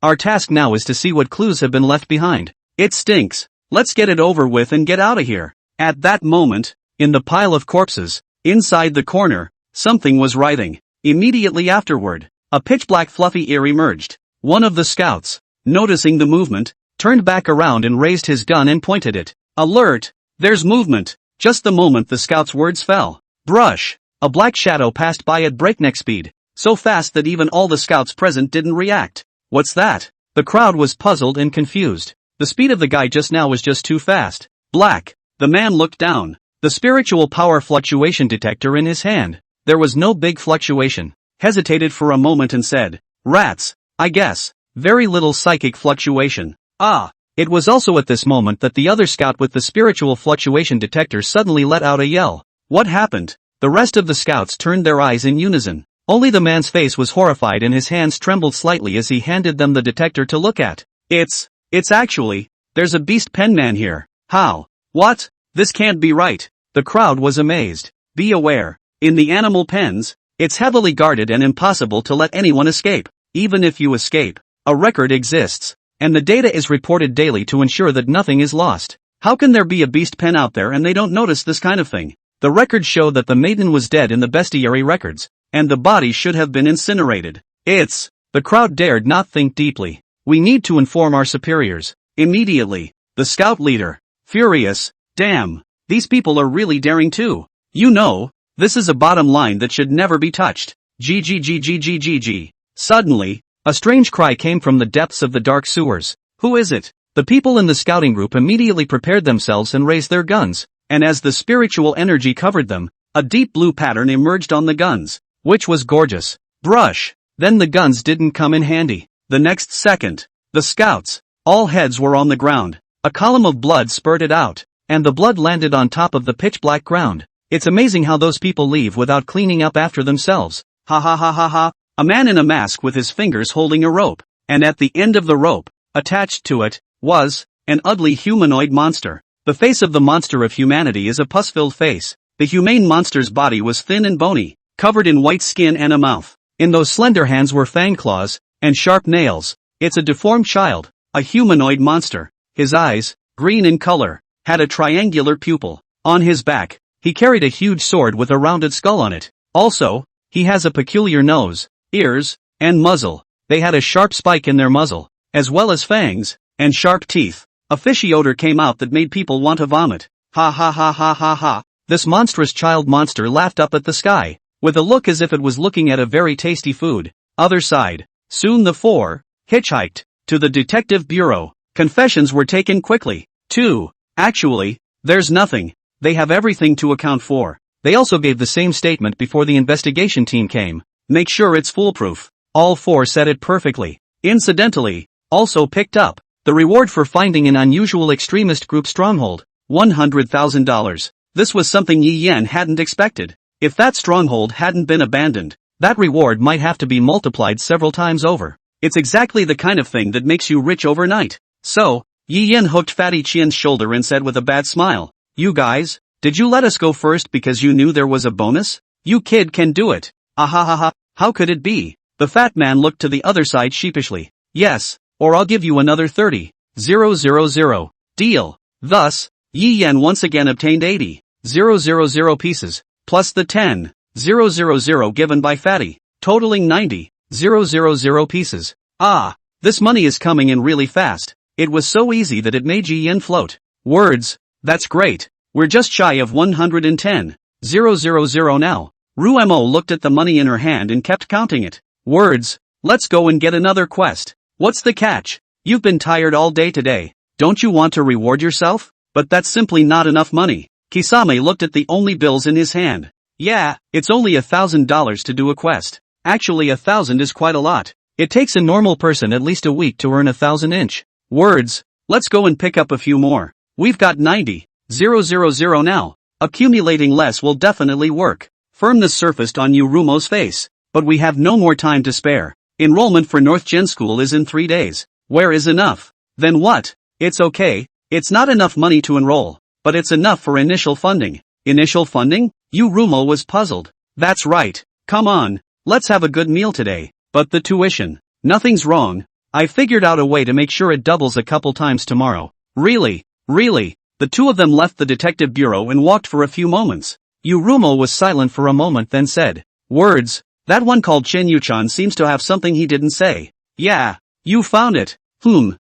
our task now is to see what clues have been left behind. It stinks. Let's get it over with and get out of here. At that moment, in the pile of corpses, inside the corner, something was writhing. Immediately afterward, a pitch-black fluffy ear emerged. One of the scouts, noticing the movement, turned back around and raised his gun and pointed it. Alert! There's movement! Just the moment the scout's words fell. Brush! A black shadow passed by at breakneck speed, so fast that even all the scouts present didn't react. What's that? The crowd was puzzled and confused. The speed of the guy just now was just too fast. Black. The man looked down. The spiritual power fluctuation detector in his hand. There was no big fluctuation. Hesitated for a moment and said, rats, I guess. Very little psychic fluctuation. Ah. It was also at this moment that the other scout with the spiritual fluctuation detector suddenly let out a yell. What happened? The rest of the scouts turned their eyes in unison. Only the man's face was horrified and his hands trembled slightly as he handed them the detector to look at. It's actually, there's a beast pen man here. How? What? This can't be right. The crowd was amazed. Be aware. In the animal pens, it's heavily guarded and impossible to let anyone escape. Even if you escape, a record exists. And the data is reported daily to ensure that nothing is lost. How can there be a beast pen out there and they don't notice this kind of thing? The records show that the maiden was dead in the bestiary records, and the body should have been incinerated. The crowd dared not think deeply. We need to inform our superiors. Immediately. The scout leader. Furious. Damn. These people are really daring too. You know, this is a bottom line that should never be touched. GGGGGGG. Suddenly, a strange cry came from the depths of the dark sewers. Who is it? The people in the scouting group immediately prepared themselves and raised their guns. And as the spiritual energy covered them, a deep blue pattern emerged on the guns, which was gorgeous. Brush. Then the guns didn't come in handy. The next second, the scouts, all heads were on the ground. A column of blood spurted out, and the blood landed on top of the pitch-black ground. It's amazing how those people leave without cleaning up after themselves. Ha ha ha ha ha. A man in a mask with his fingers holding a rope, and at the end of the rope, attached to it, was an ugly humanoid monster. The face of the monster of humanity is a pus-filled face. The humane monster's body was thin and bony, covered in white skin and a mouth. In those slender hands were fang claws and sharp nails. It's a deformed child, a humanoid monster. His eyes, green in color, had a triangular pupil. On his back, he carried a huge sword with a rounded skull on it. Also, he has a peculiar nose, ears, and muzzle. They had a sharp spike in their muzzle, as well as fangs and sharp teeth. A fishy odor came out that made people want to vomit. Ha ha ha ha ha ha. This monstrous child monster laughed up at the sky, with a look as if it was looking at a very tasty food. Other side. Soon the four hitchhiked to the detective bureau. Confessions were taken quickly. 2. Actually, there's nothing. They have everything to account for. They also gave the same statement before the investigation team came. Make sure it's foolproof. All four said it perfectly. Incidentally, also picked up the reward for finding an unusual extremist group stronghold. $100,000. This was something Yi Yan hadn't expected. If that stronghold hadn't been abandoned, that reward might have to be multiplied several times over. It's exactly the kind of thing that makes you rich overnight. So, Yi Yan hooked Fatty Qian's shoulder and said with a bad smile, you guys, did you let us go first because you knew there was a bonus? You kid can do it. Ahahaha, how could it be? The fat man looked to the other side sheepishly. Yes, or I'll give you another 30,000. Deal. Thus, Yi Yan once again obtained 80,000 pieces, plus the 10,000 given by Fatty, totaling 90,000 pieces. Ah, this money is coming in really fast. It was so easy that it made Yi Yan float. Words, that's great. We're just shy of 110,000 now. Ruemo looked at the money in her hand and kept counting it. Words, let's go and get another quest. What's the catch? You've been tired all day today. Don't you want to reward yourself? But that's simply not enough money. Kisame looked at the only bills in his hand. Yeah, it's only $1,000 to do a quest. Actually 1,000 is quite a lot. It takes a normal person at least a week to earn 1,000 inch. Words, let's go and pick up a few more. We've got 90,000 now. Accumulating less will definitely work. Firmness surfaced on Yurumo's face. But we have no more time to spare. Enrollment for North Gen School is in 3 days. Where is enough? Then what? It's okay. It's not enough money to enroll, but it's enough for initial funding. Initial funding? Yurumo was puzzled. That's right. Come on. Let's have a good meal today. But the tuition. Nothing's wrong. I figured out a way to make sure it doubles a couple times tomorrow. Really? Really? The two of them left the detective bureau and walked for a few moments. Yurumo was silent for a moment then said, words, that one called Chen Yuchan seems to have something he didn't say. Yeah, you found it.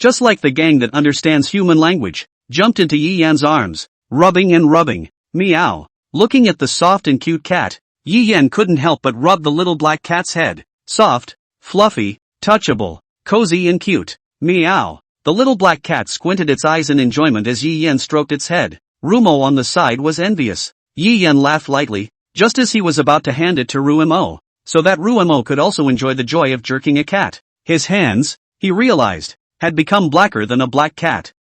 just like the gang that understands human language, jumped into Yi Yan's arms, rubbing and rubbing. Meow. Looking at the soft and cute cat, Yi Yan couldn't help but rub the little black cat's head. Soft, fluffy, touchable, cozy and cute. Meow. The little black cat squinted its eyes in enjoyment as Yi Yan stroked its head. Rumo on the side was envious. Yi Yan laughed lightly, just as he was about to hand it to Rumo, so that Rumo could also enjoy the joy of jerking a cat. His hands, he realized, had become blacker than a black cat.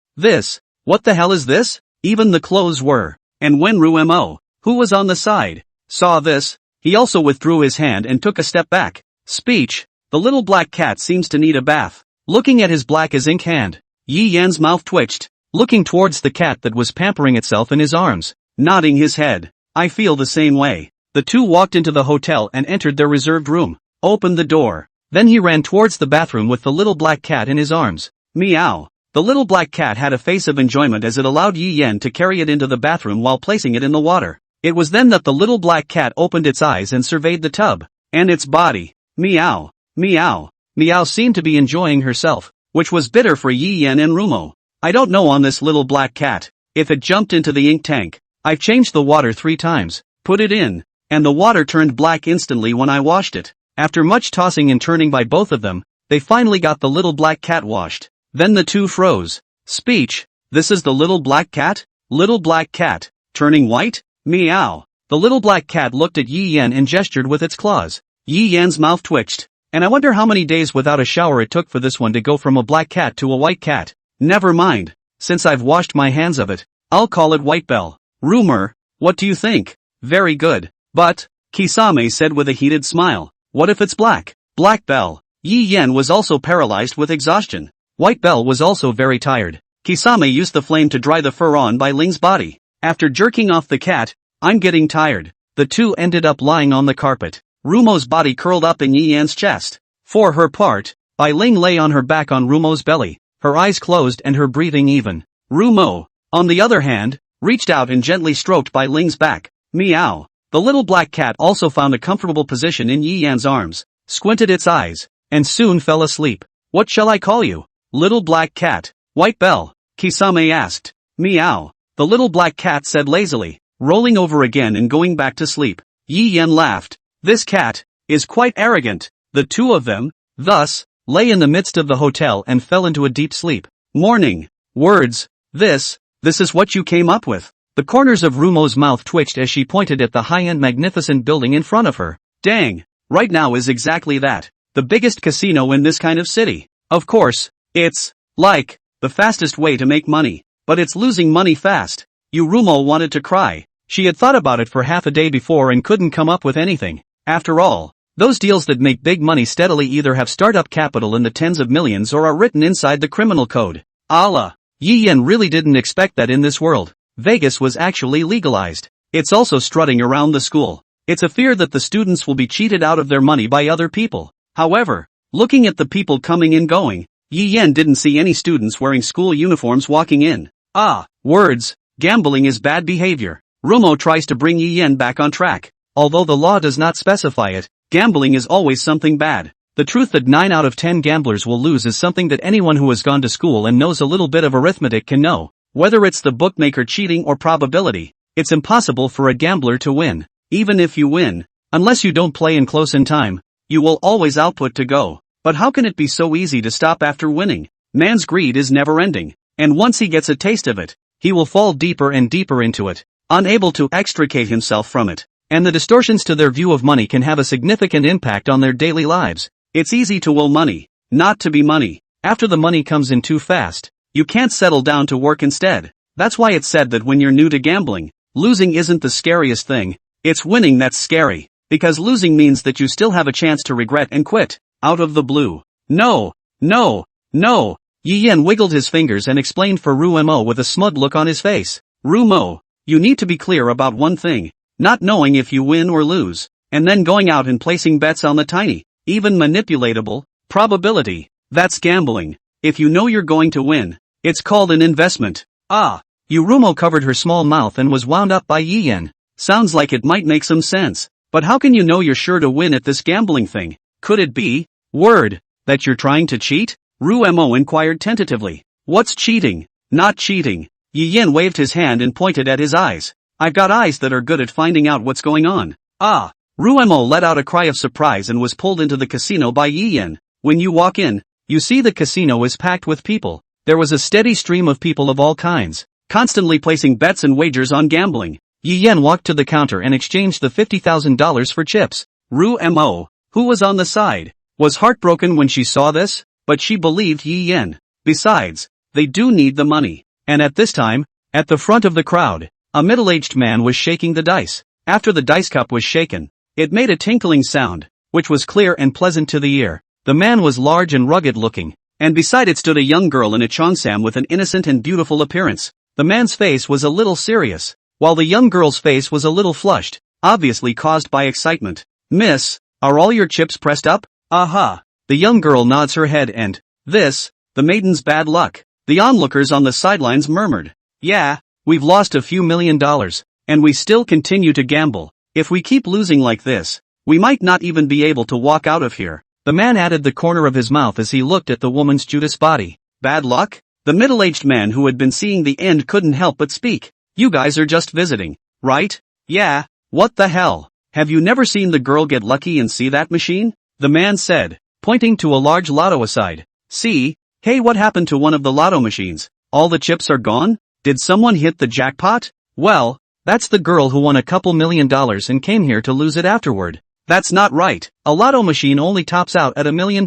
What the hell is this? Even the clothes were. And when Rumo, who was on the side, saw this, he also withdrew his hand and took a step back. Speech. The little black cat seems to need a bath. Looking at his black as ink hand, Yi Yan's mouth twitched, looking towards the cat that was pampering itself in his arms, nodding his head. I feel the same way. The two walked into the hotel and entered their reserved room, opened the door. Then he ran towards the bathroom with the little black cat in his arms. Meow. The little black cat had a face of enjoyment as it allowed Yi Yan to carry it into the bathroom while placing it in the water. It was then that the little black cat opened its eyes and surveyed the tub, and its body. Meow. Meow. Meow seemed to be enjoying herself, which was bitter for Yi Yan and Rumo. I don't know on this little black cat, if it jumped into the ink tank. I've changed the water 3 times, put it in, and the water turned black instantly when I washed it. After much tossing and turning by both of them, they finally got the little black cat washed. Then the two froze. Speech. This is the little black cat? Little black cat, turning white? Meow. The little black cat looked at Yi Yan and gestured with its claws. Yi Yan's mouth twitched. And I wonder how many days without a shower it took for this one to go from a black cat to a white cat. Never mind. Since I've washed my hands of it, I'll call it White Bell. Rumor, what do you think? Very good. But, Kisame said with a heated smile, what if it's black? Black Bell. Yi Yan was also paralyzed with exhaustion. White Bell was also very tired. Kisame used the flame to dry the fur on Bai Ling's body. After jerking off the cat, I'm getting tired. The two ended up lying on the carpet. Rumo's body curled up in Yi Yan's chest. For her part, Bai Ling lay on her back on Rumo's belly, her eyes closed and her breathing even. Rumo, on the other hand, reached out and gently stroked Bai Ling's back. Meow. The little black cat also found a comfortable position in Yi Yan's arms, squinted its eyes, and soon fell asleep. What shall I call you? Little black cat. White Bell? Kisame asked. Meow. The little black cat said lazily, rolling over again and going back to sleep. Yi Yan laughed. This cat is quite arrogant. The two of them, thus, lay in the midst of the hotel and fell into a deep sleep. Morning. Words. This is what you came up with. The corners of Rumo's mouth twitched as she pointed at the high-end magnificent building in front of her. Dang. Right now is exactly that. The biggest casino in this kind of city. Of course, it's, like, the fastest way to make money. But it's losing money fast. Rumo wanted to cry. She had thought about it for half a day before and couldn't come up with anything. After all, those deals that make big money steadily either have startup capital in the tens of millions or are written inside the criminal code. Allah. Yi Yan really didn't expect that in this world. Vegas was actually legalized. It's also strutting around the school. It's a fear that the students will be cheated out of their money by other people. However, looking at the people coming and going, Yi Yan didn't see any students wearing school uniforms walking in. Words. Gambling is bad behavior. Rumo tries to bring Yi Yan back on track. Although the law does not specify it, gambling is always something bad. The truth that 9 out of 10 gamblers will lose is something that anyone who has gone to school and knows a little bit of arithmetic can know. Whether it's the bookmaker cheating or probability, it's impossible for a gambler to win. Even if you win, unless you don't play in close in time, you will always output to go. But how can it be so easy to stop after winning? Man's greed is never ending, and once he gets a taste of it, he will fall deeper and deeper into it, unable to extricate himself from it. And the distortions to their view of money can have a significant impact on their daily lives. It's easy to will money, not to be money. After the money comes in too fast, you can't settle down to work instead. That's why it's said that when you're new to gambling, losing isn't the scariest thing. It's winning that's scary. Because losing means that you still have a chance to regret and quit. Out of the blue. No. Yi Yan wiggled his fingers and explained for Rumo with a smug look on his face. Rumo, you need to be clear about one thing. Not knowing if you win or lose, and then going out and placing bets on the tiny, even manipulatable, probability. That's gambling. If you know you're going to win, it's called an investment. Rumo covered her small mouth and was wound up by Yi Yan. Sounds like it might make some sense. But how can you know you're sure to win at this gambling thing? Could it be, word, that you're trying to cheat? Ru-mo inquired tentatively. What's cheating? Not cheating. Yi Yin waved his hand and pointed at his eyes. I've got eyes that are good at finding out what's going on. Ah! Ru-mo let out a cry of surprise and was pulled into the casino by Yi Yin. When you walk in, you see the casino is packed with people. There was a steady stream of people of all kinds, constantly placing bets and wagers on gambling. Yi Yin walked to the counter and exchanged the $50,000 for chips. Ru-mo, who was on the side, was heartbroken when she saw this, but she believed Yi Yin. Besides, they do need the money. And at this time, at the front of the crowd, a middle-aged man was shaking the dice. After the dice cup was shaken, it made a tinkling sound, which was clear and pleasant to the ear. The man was large and rugged-looking, and beside it stood a young girl in a cheongsam with an innocent and beautiful appearance. The man's face was a little serious, while the young girl's face was a little flushed, obviously caused by excitement. Miss, are all your chips pressed up? Aha! The young girl nods her head and, this, the maiden's bad luck. The onlookers on the sidelines murmured. Yeah, we've lost a few $1 million, and we still continue to gamble. If we keep losing like this, we might not even be able to walk out of here. The man added the corner of his mouth as he looked at the woman's Judas body. Bad luck? The middle-aged man who had been seeing the end couldn't help but speak. You guys are just visiting, right? Yeah, what the hell? Have you never seen the girl get lucky and see that machine? The man said, pointing to a large lotto aside. See? Hey, what happened to one of the lotto machines? All the chips are gone? Did someone hit the jackpot? Well, that's the girl who won a couple $1 million and came here to lose it afterward. That's not right. A lotto machine only tops out at $1 million.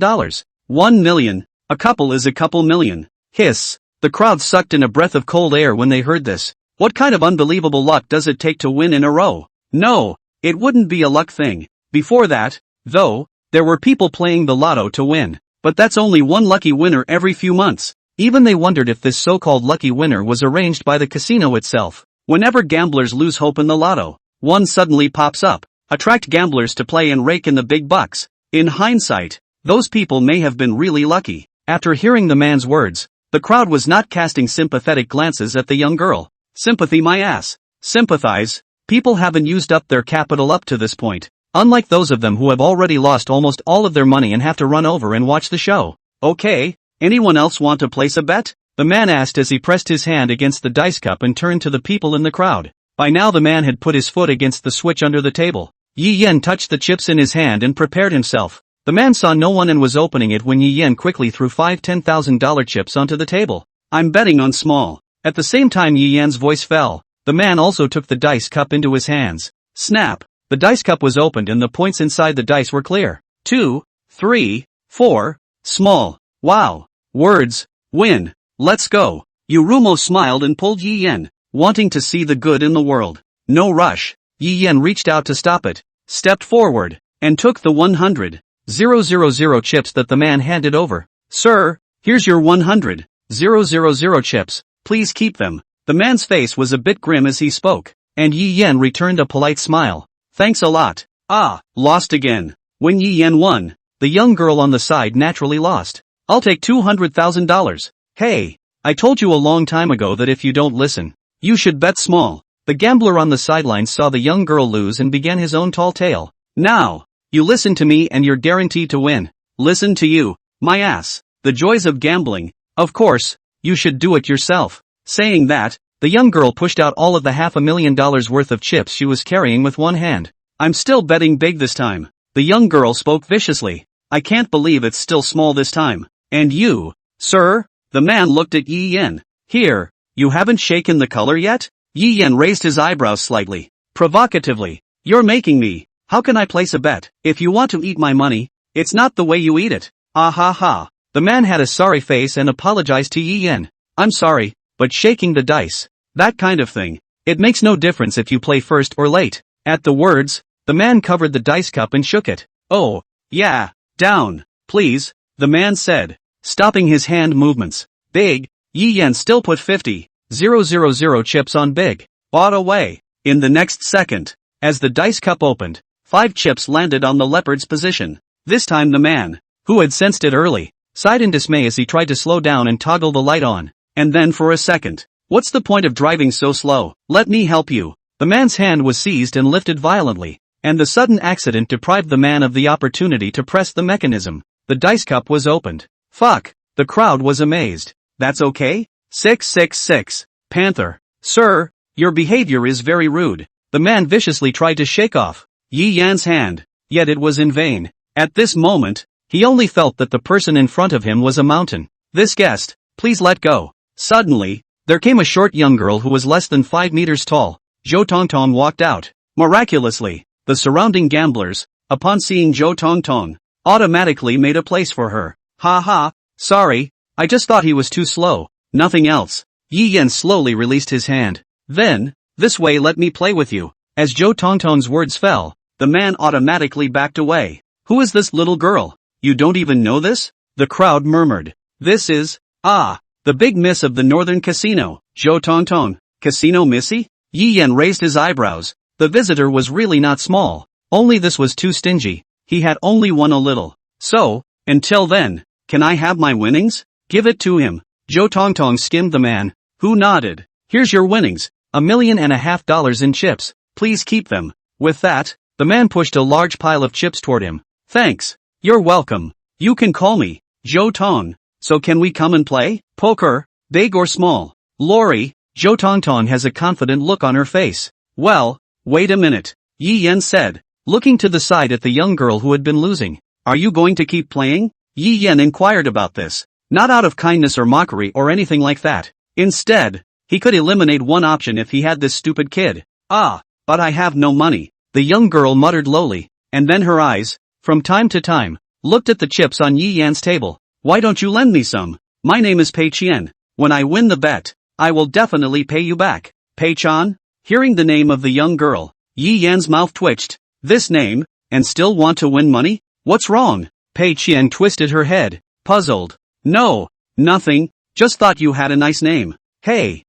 1 million. A couple is a couple million. Hiss. The crowd sucked in a breath of cold air when they heard this. What kind of unbelievable luck does it take to win in a row? No, it wouldn't be a luck thing. Before that, though, there were people playing the lotto to win. But that's only one lucky winner every few months. Even they wondered if this so-called lucky winner was arranged by the casino itself. Whenever gamblers lose hope in the lotto, one suddenly pops up, attract gamblers to play and rake in the big bucks. In hindsight, those people may have been really lucky. After hearing the man's words, the crowd was not casting sympathetic glances at the young girl. Sympathy my ass. Sympathize. People haven't used up their capital up to this point. Unlike those of them who have already lost almost all of their money and have to run over and watch the show. Okay, anyone else want to place a bet? The man asked as he pressed his hand against the dice cup and turned to the people in the crowd. By now the man had put his foot against the switch under the table. Yi Yin touched the chips in his hand and prepared himself. The man saw no one and was opening it when Yi Yin quickly threw 5 $10,000 chips onto the table. I'm betting on small. At the same time Yi Yin's voice fell, the man also took the dice cup into his hands. Snap! The dice cup was opened and the points inside the dice were clear. 2, 3, 4, small. Wow. Words. Win. Let's go. Yurumo smiled and pulled Yi Yin, wanting to see the good in the world. No rush. Yi Yin reached out to stop it, stepped forward, and took the 100,000 chips that the man handed over. Sir, here's your 100,000 chips, please keep them. The man's face was a bit grim as he spoke, and Yi Yin returned a polite smile. Thanks a lot. Ah, lost again. When Yi Yin won, the young girl on the side naturally lost. I'll take $200,000. Hey, I told you a long time ago that if you don't listen, you should bet small. The gambler on the sidelines saw the young girl lose and began his own tall tale. Now, you listen to me and you're guaranteed to win. Listen to you, my ass. The joys of gambling. Of course, you should do it yourself. Saying that, the young girl pushed out all of the $500,000 worth of chips she was carrying with one hand. I'm still betting big this time. The young girl spoke viciously. I can't believe it's still small this time. And you, sir? The man looked at Yi Yin. Here, you haven't shaken the color yet? Yi Yin raised his eyebrows slightly, provocatively. You're making me. How can I place a bet? If you want to eat my money, it's not the way you eat it. Ah ha ha. The man had a sorry face and apologized to Yi Yin. I'm sorry, but shaking the dice, that kind of thing, it makes no difference if you play first or late. At the words, the man covered the dice cup and shook it. Oh, yeah, down, please, the man said, stopping his hand movements. Big. Yi Yin still put 50,000 chips on big. Bought away. In the next second, as the dice cup opened, 5 chips landed on the leopard's position. This time the man, who had sensed it early, sighed in dismay as he tried to slow down and toggle the light on. And then for a second, what's the point of driving so slow? Let me help you. The man's hand was seized and lifted violently, and the sudden accident deprived the man of the opportunity to press the mechanism. The dice cup was opened. Fuck. The crowd was amazed. That's okay? 666. Panther. Sir, your behavior is very rude. The man viciously tried to shake off Yi Yan's hand, yet it was in vain. At this moment, he only felt that the person in front of him was a mountain. This guest, please let go. Suddenly, there came a short young girl who was less than 5 meters tall. Zhou Tongtong walked out. Miraculously, the surrounding gamblers, upon seeing Zhou Tongtong, automatically made a place for her. Ha ha, sorry, I just thought he was too slow, nothing else. Yi Yan slowly released his hand. Then, this way, let me play with you. As Zhou Tongtong's words fell, the man automatically backed away. Who is this little girl? You don't even know this? The crowd murmured. This is, the big miss of the northern casino, Zhou Tongtong. Casino missy? Yi Yan raised his eyebrows. The visitor was really not small, only this was too stingy. He had only won a little. So, until then, can I have my winnings? Give it to him. Zhou Tongtong skimmed the man, who nodded. Here's your winnings, $1.5 million in chips, please keep them. With that, the man pushed a large pile of chips toward him. Thanks. You're welcome. You can call me Zhou Tong. So can we come and play? Poker, big or small? Lori. Zhou Tongtong has a confident look on her face. Well, wait a minute, Yi Yan said, looking to the side at the young girl who had been losing. Are you going to keep playing? Yi Yan inquired about this, not out of kindness or mockery or anything like that. Instead, he could eliminate one option if he had this stupid kid. But I have no money, the young girl muttered lowly, and then her eyes, from time to time, looked at the chips on Yi Yan's table. Why don't you lend me some? My name is Pei Qian. When I win the bet, I will definitely pay you back. Pei Chan? Hearing the name of the young girl, Yi Yan's mouth twitched. This name, and still want to win money? What's wrong? Pei Qian twisted her head, puzzled. No, nothing, just thought you had a nice name. Hey,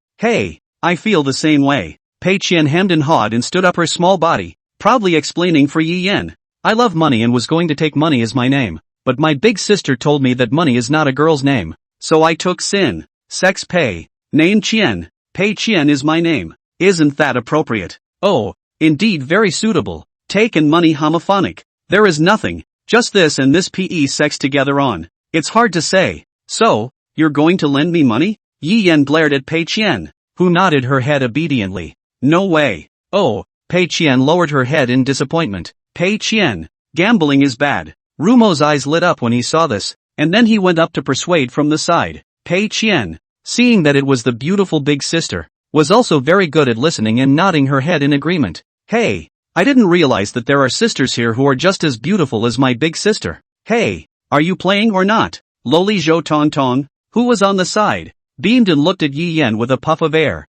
I feel the same way. Pei Qian hemmed and hawed and stood up her small body, proudly explaining for Yi Yan. I love money and was going to take money as my name, but my big sister told me that money is not a girl's name, so I took Sin. Sex Pei. Name Qian. Pei Qian is my name. Isn't that appropriate? Oh, indeed very suitable. Take and money homophonic. There is nothing, just this and this PE sex together on. It's hard to say. So, you're going to lend me money? Yi Yan glared at Pei Qian, who nodded her head obediently. No way. Oh, Pei Qian lowered her head in disappointment. Pei Qian, gambling is bad. Rumo's eyes lit up when he saw this, and then he went up to persuade from the side. Pei Qian, seeing that it was the beautiful big sister, was also very good at listening and nodding her head in agreement. Hey, I didn't realize that there are sisters here who are just as beautiful as my big sister. Hey, are you playing or not? Lowly Zhou Tongtong, who was on the side, beamed and looked at Yi Yan with a puff of air.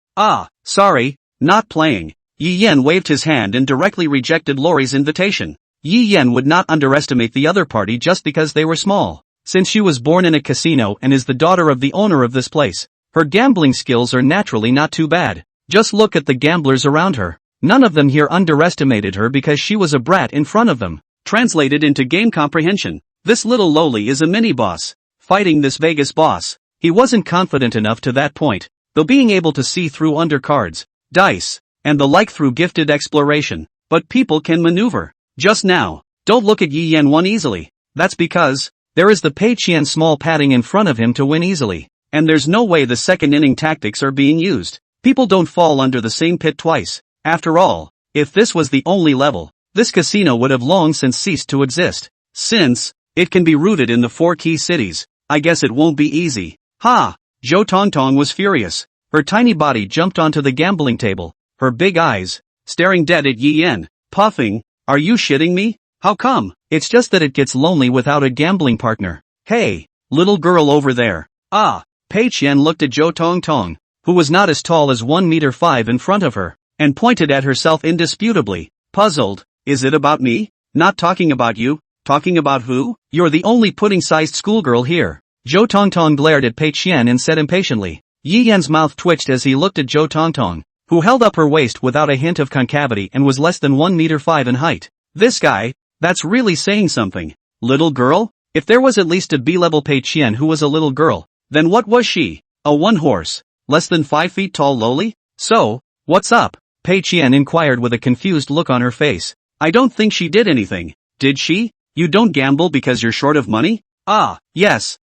Sorry, not playing. Yi Yan waved his hand and directly rejected Lori's invitation. Yi Yan would not underestimate the other party just because they were small. Since she was born in a casino and is the daughter of the owner of this place, her gambling skills are naturally not too bad. Just look at the gamblers around her. None of them here underestimated her because she was a brat in front of them. Translated into game comprehension, this little lowly is a mini-boss, fighting this Vegas boss. He wasn't confident enough to that point, though being able to see through undercards, dice, and the like through gifted exploration. But people can maneuver. Just now, don't look at Yi Yan one easily. That's because there is the Pei Qian small padding in front of him to win easily, and there's no way the second inning tactics are being used. People don't fall under the same pit twice. After all, if this was the only level, this casino would have long since ceased to exist. Since it can be rooted in the 4 key cities, I guess it won't be easy. Ha! Zhou Tongtong was furious. Her tiny body jumped onto the gambling table, her big eyes staring dead at Yi Yan, puffing. Are you shitting me? How come? It's just that it gets lonely without a gambling partner. Hey, little girl over there. Pei Qian looked at Zhou Tongtong, who was not as tall as 1.5 meters in front of her, and pointed at herself indisputably, puzzled. Is it about me? Not talking about you. Talking about who? You're the only pudding-sized schoolgirl here. Zhou Tongtong glared at Pei Qian and said impatiently. Yi Yan's mouth twitched as he looked at Zhou Tongtong, who held up her waist without a hint of concavity and was less than 1.5 meters in height. This guy, that's really saying something. Little girl? If there was at least a B-level Pei Qian who was a little girl, then what was she? A one-horse, less than 5 feet tall lowly? So, what's up? Pei Qian inquired with a confused look on her face. I don't think she did anything. Did she? You don't gamble because you're short of money? Yes,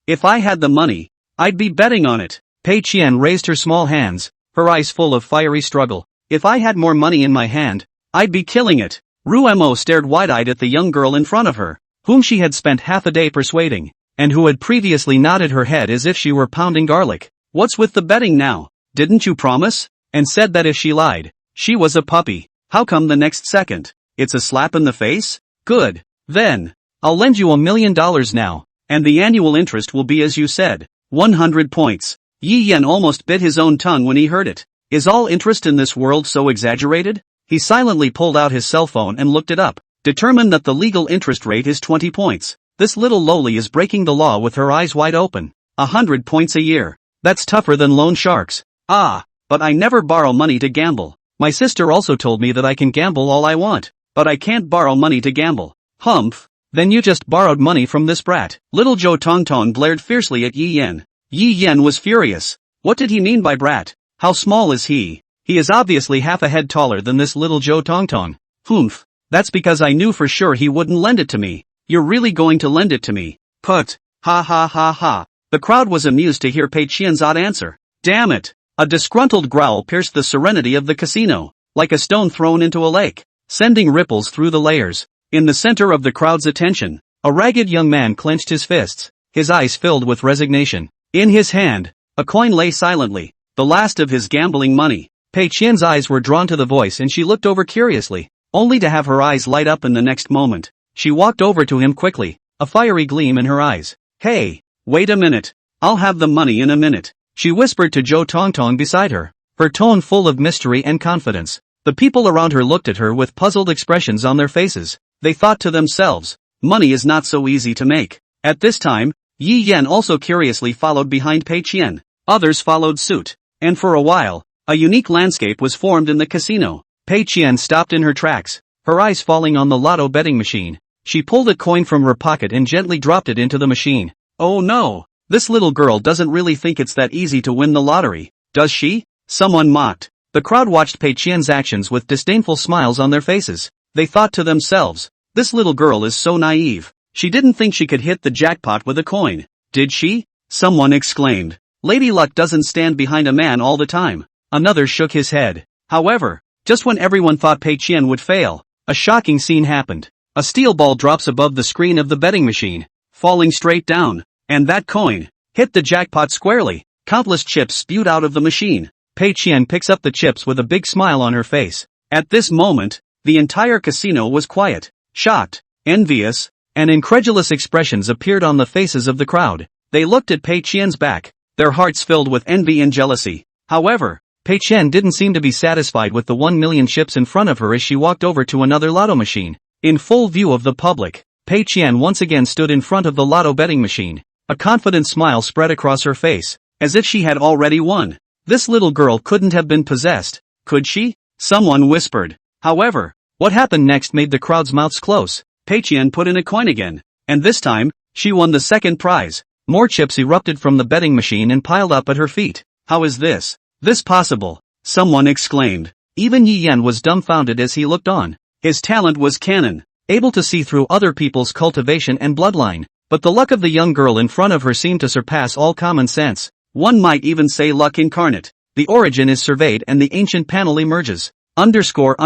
If I had the money, I'd be betting on it. Pei Qian raised her small hands, her eyes full of fiery struggle. If I had more money in my hand, I'd be killing it. Ruemo stared wide-eyed at the young girl in front of her, whom she had spent half a day persuading, and who had previously nodded her head as if she were pounding garlic. What's with the betting now? Didn't you promise? And said that if she lied, she was a puppy. How come the next second? It's a slap in the face? Good. Then, I'll lend you $1 million now, and the annual interest will be as you said, 100 points. Yi Yan almost bit his own tongue when he heard it. Is all interest in this world so exaggerated? He silently pulled out his cell phone and looked it up, determined that the legal interest rate is 20 points. This little lowly is breaking the law with her eyes wide open. 100 points a year. That's tougher than loan sharks. Ah, but I never borrow money to gamble. My sister also told me that I can gamble all I want, but I can't borrow money to gamble. Humph. Then you just borrowed money from this brat. Little Zhou Tongtong glared fiercely at Yi Yan. Yi Yan was furious. What did he mean by brat? How small is he? He is obviously half a head taller than this little Zhou Tongtong. Humph. That's because I knew for sure he wouldn't lend it to me. You're really going to lend it to me? Put. Ha ha ha ha. The crowd was amused to hear Pei Qian's odd answer. Damn it. A disgruntled growl pierced the serenity of the casino, like a stone thrown into a lake, sending ripples through the layers. In the center of the crowd's attention, a ragged young man clenched his fists, his eyes filled with resignation. In his hand, a coin lay silently, the last of his gambling money. Pei Qian's eyes were drawn to the voice and she looked over curiously, only to have her eyes light up in the next moment. She walked over to him quickly, a fiery gleam in her eyes. Hey, wait a minute. I'll have the money in a minute. She whispered to Zhou Tongtong beside her, her tone full of mystery and confidence. The people around her looked at her with puzzled expressions on their faces. They thought to themselves, money is not so easy to make. At this time, Yi Yan also curiously followed behind Pei Qian. Others followed suit. And for a while, a unique landscape was formed in the casino. Pei Qian stopped in her tracks, her eyes falling on the lotto betting machine. She pulled a coin from her pocket and gently dropped it into the machine. Oh no! This little girl doesn't really think it's that easy to win the lottery, does she? Someone mocked. The crowd watched Pei Qian's actions with disdainful smiles on their faces. They thought to themselves, this little girl is so naive. She didn't think she could hit the jackpot with a coin. Did she? Someone exclaimed. Lady Luck doesn't stand behind a man all the time. Another shook his head. However, just when everyone thought Pei Qian would fail, a shocking scene happened. A steel ball drops above the screen of the betting machine, falling straight down. And that coin hit the jackpot squarely. Countless chips spewed out of the machine. Pei Qian picks up the chips with a big smile on her face. At this moment, the entire casino was quiet. Shocked, envious, and incredulous expressions appeared on the faces of the crowd. They looked at Pei Qian's back, their hearts filled with envy and jealousy. However, Pei Qian didn't seem to be satisfied with the 1 million chips in front of her as she walked over to another lotto machine. In full view of the public, Pei Qian once again stood in front of the lotto betting machine. A confident smile spread across her face, as if she had already won. This little girl couldn't have been possessed, could she? Someone whispered. However, what happened next made the crowd's mouths close. Pei Qian put in a coin again, and this time, she won the second prize. More chips erupted from the betting machine and piled up at her feet. How is this possible? Someone exclaimed. Even Yi Yan was dumbfounded as he looked on. His talent was canon, able to see through other people's cultivation and bloodline. But the luck of the young girl in front of her seemed to surpass all common sense. One might even say luck incarnate. The origin is surveyed and the ancient panel emerges. Ask for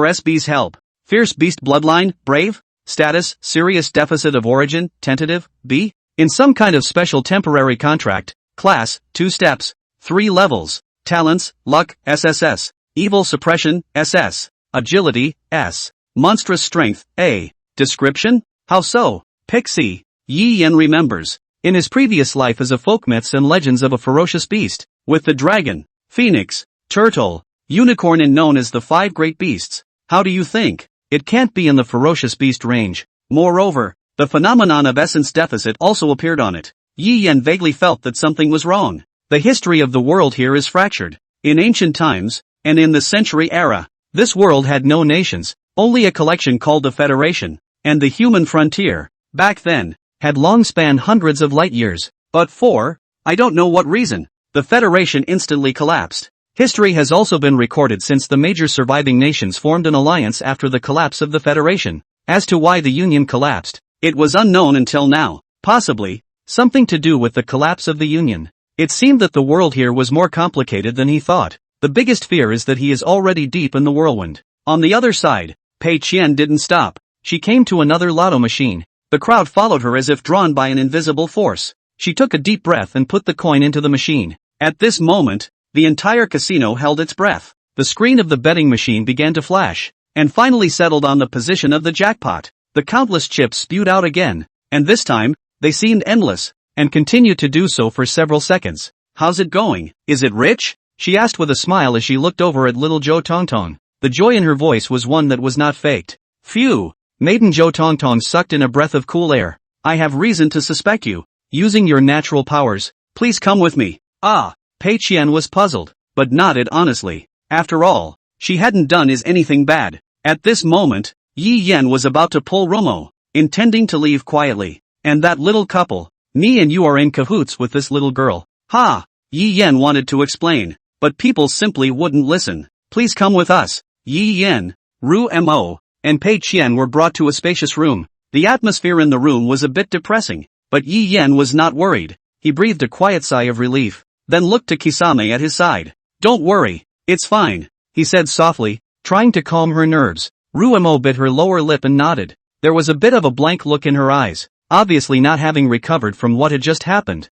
SB's help. Fierce beast bloodline, brave. Status, serious deficit of origin, tentative, B. In some kind of special temporary contract. Class, 2 steps, 3 levels. Talents, luck, SSS. Evil suppression, SS. Agility, S. Monstrous strength, A. Description? How so? Pixie. Yi Yan remembers. In his previous life as a folk myths and legends of a ferocious beast, with the dragon, phoenix, turtle, unicorn and known as the 5 great beasts. How do you think? It can't be in the ferocious beast range. Moreover, the phenomenon of essence deficit also appeared on it. Yi Yan vaguely felt that something was wrong. The history of the world here is fractured. In ancient times, and in the century era, this world had no nations, only a collection called the Federation. And the human frontier, back then, had long spanned hundreds of light years. But for, I don't know what reason, the Federation instantly collapsed. History has also been recorded since the major surviving nations formed an alliance after the collapse of the Federation. As to why the Union collapsed, it was unknown until now. Possibly, something to do with the collapse of the Union. It seemed that the world here was more complicated than he thought. The biggest fear is that he is already deep in the whirlwind. On the other side, Pei Qian didn't stop. She came to another lotto machine. The crowd followed her as if drawn by an invisible force. She took a deep breath and put the coin into the machine. At this moment, the entire casino held its breath. The screen of the betting machine began to flash, and finally settled on the position of the jackpot. The countless chips spewed out again, and this time, they seemed endless, and continued to do so for several seconds. "How's it going? Is it rich?" she asked with a smile as she looked over at little Zhou Tongtong. The joy in her voice was one that was not faked. "Phew!" Maiden Zhou Tongtong sucked in a breath of cool air. "I have reason to suspect you. Using your natural powers, please come with me." Ah! Pei Qian was puzzled, but nodded honestly. After all, she hadn't done anything bad. At this moment, Yi Yan was about to pull Rumo, intending to leave quietly. "And that little couple, me and you are in cahoots with this little girl." "Ha!" Yi Yan wanted to explain, but people simply wouldn't listen. "Please come with us." Yi Yan, Ru Mo, and Pei Qian were brought to a spacious room. The atmosphere in the room was a bit depressing, but Yi Yan was not worried. He breathed a quiet sigh of relief, then looked to Kisame at his side. "Don't worry, it's fine," he said softly, trying to calm her nerves. Ru Mo bit her lower lip and nodded. There was a bit of a blank look in her eyes, obviously not having recovered from what had just happened.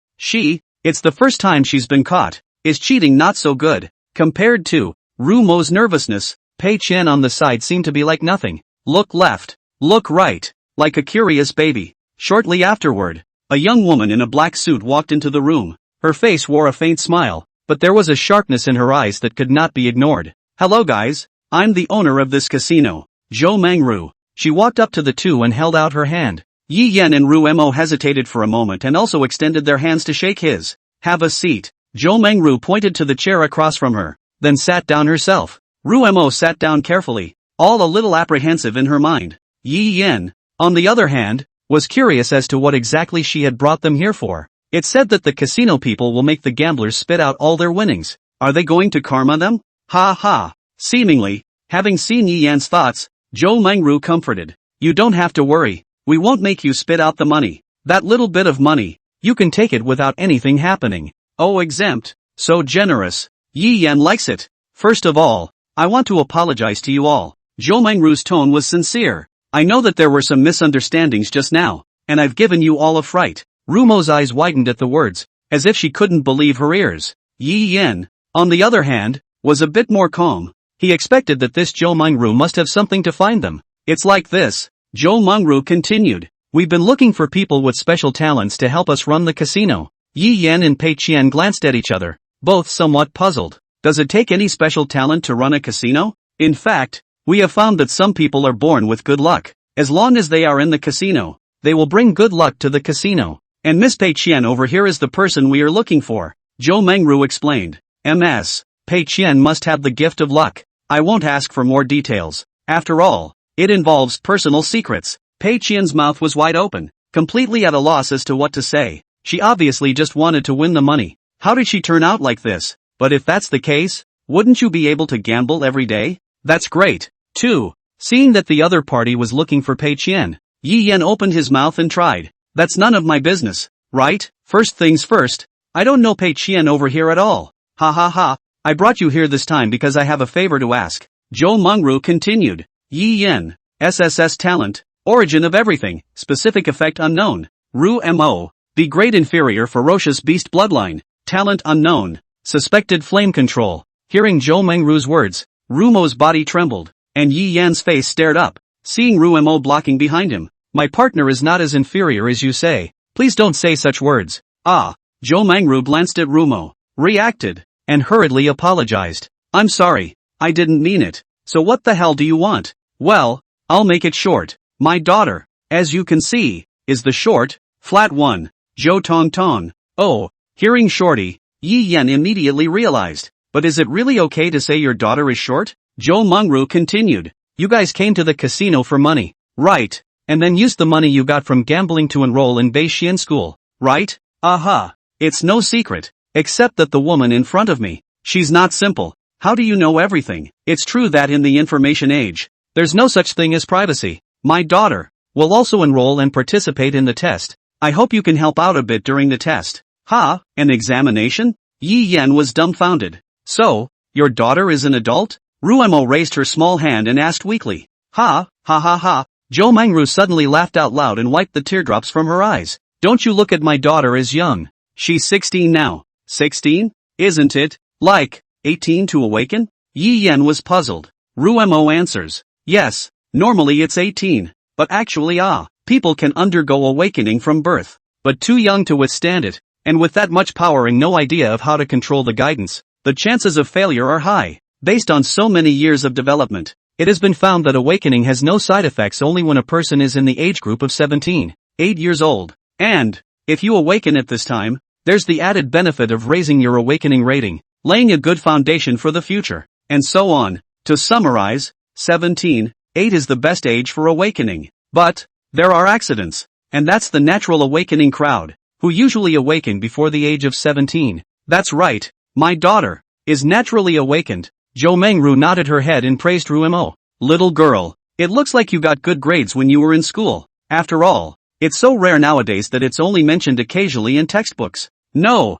It's the first time she's been caught. Is cheating not so good? Compared to Ru Mo's nervousness, Pei Qian on the side seemed to be like nothing. Look left, look right, like a curious baby. Shortly afterward, a young woman in a black suit walked into the room. Her face wore a faint smile, but there was a sharpness in her eyes that could not be ignored. "Hello guys, I'm the owner of this casino, Zhou Mangru." She walked up to the two and held out her hand. Yi Yan and Ru Mo hesitated for a moment and also extended their hands to shake his. "Have a seat." Zhou Mangru pointed to the chair across from her, then sat down herself. Ru Mo sat down carefully, all a little apprehensive in her mind. Yi Yan, on the other hand, was curious as to what exactly she had brought them here for. It said that the casino people will make the gamblers spit out all their winnings. Are they going to karma them? Ha ha. Seemingly, having seen Yi Yan's thoughts, Zhou Mangru comforted. "You don't have to worry. We won't make you spit out the money. That little bit of money, you can take it without anything happening." "Oh, exempt. So generous. Yi Yan likes it. First of all, I want to apologize to you all." Zhou Mangru's tone was sincere. "I know that there were some misunderstandings just now, and I've given you all a fright." Rumo's eyes widened at the words, as if she couldn't believe her ears. Yi Yan, on the other hand, was a bit more calm. He expected that this Zhou Mangru must have something to find them. "It's like this," Zhou Mangru continued. "We've been looking for people with special talents to help us run the casino." Yi Yan and Pei Qian glanced at each other, both somewhat puzzled. "Does it take any special talent to run a casino?" "In fact, we have found that some people are born with good luck. As long as they are in the casino, they will bring good luck to the casino. And Miss Pei Qian over here is the person we are looking for," Zhou Mangru explained. "Ms. Pei Qian must have the gift of luck. I won't ask for more details. After all, it involves personal secrets." Pei Qian's mouth was wide open, completely at a loss as to what to say. She obviously just wanted to win the money. How did she turn out like this? "But if that's the case, wouldn't you be able to gamble every day?" "That's great, too." Seeing that the other party was looking for Pei Qian, Yi Yan opened his mouth and tried. "That's none of my business, right? First things first, I don't know Pei Qian over here at all. Ha ha ha, I brought you here this time because I have a favor to ask." Zhou Mangru continued. "Yi Yan, SSS talent, origin of everything, specific effect unknown. Ru Mo, the great inferior ferocious beast bloodline, talent unknown, suspected flame control." Hearing Zhou Mangru's words, Ru Mo's body trembled, and Yi Yan's face stared up, seeing Ru Mo blocking behind him. "My partner is not as inferior as you say. Please don't say such words." "Ah." Zhou Mangru glanced at Ru Mo, reacted, and hurriedly apologized. "I'm sorry, I didn't mean it. So what the hell do you want?" "Well, I'll make it short. My daughter, as you can see, is the short, flat one, Zhou Tong Tong." Oh, hearing shorty, Yi Yan immediately realized. "But is it really okay to say your daughter is short?" Zhou Mangru continued. "You guys came to the casino for money, right? And then used the money you got from gambling to enroll in Beixian school, right?" "Aha. It's no secret, except that the woman in front of me, she's not simple. How do you know everything?" "It's true that in the information age, there's no such thing as privacy. My daughter will also enroll and participate in the test. I hope you can help out a bit during the test. Ha, an examination? Yi Yan was dumbfounded. So, your daughter is an adult? Ruemo raised her small hand and asked weakly. Ha, ha ha ha. Jo Mangru suddenly laughed out loud and wiped the teardrops from her eyes. Don't you look at my daughter as young. She's 16 now. 16? Isn't it? Like, 18 to awaken? Yi Yan was puzzled. Ruemo answers. Yes, normally it's 18. But actually people can undergo awakening from birth. But too young to withstand it, and with that much power and no idea of how to control the guidance, the chances of failure are high. Based on so many years of development, it has been found that awakening has no side effects only when a person is in the age group of 17, 8 years old. And, if you awaken at this time, there's the added benefit of raising your awakening rating, laying a good foundation for the future, and so on. To summarize, 17, 8 is the best age for awakening. But, there are accidents, and that's the natural awakening crowd, who usually awaken before the age of 17. That's right, my daughter is naturally awakened. Jo Mangru nodded her head and praised Ruemo. Little girl, it looks like you got good grades when you were in school. After all, it's so rare nowadays that it's only mentioned occasionally in textbooks. No,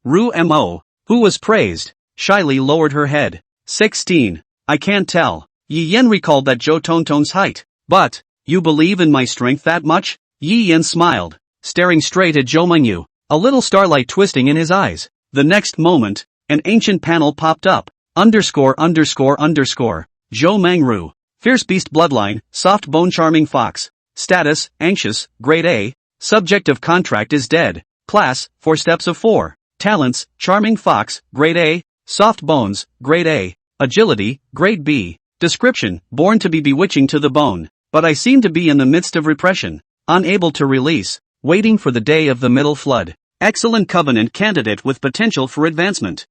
Ruemo, who was praised, shyly lowered her head. 16. I can't tell. Yi Yan recalled that Jo Tonton's height. But, you believe in my strength that much? Yi Yan smiled, staring straight at Jo Mangru, a little starlight twisting in his eyes. The next moment, an ancient panel popped up. ______. Jo Mangru. Fierce beast bloodline, soft bone charming fox. Status, anxious, grade A. Subject of contract is dead. Class, 4 steps of 4. Talents, charming fox, grade A. Soft bones, grade A. Agility, grade B. Description, born to be bewitching to the bone. But I seem to be in the midst of repression. Unable to release. Waiting for the day of the middle flood. Excellent covenant candidate with potential for advancement.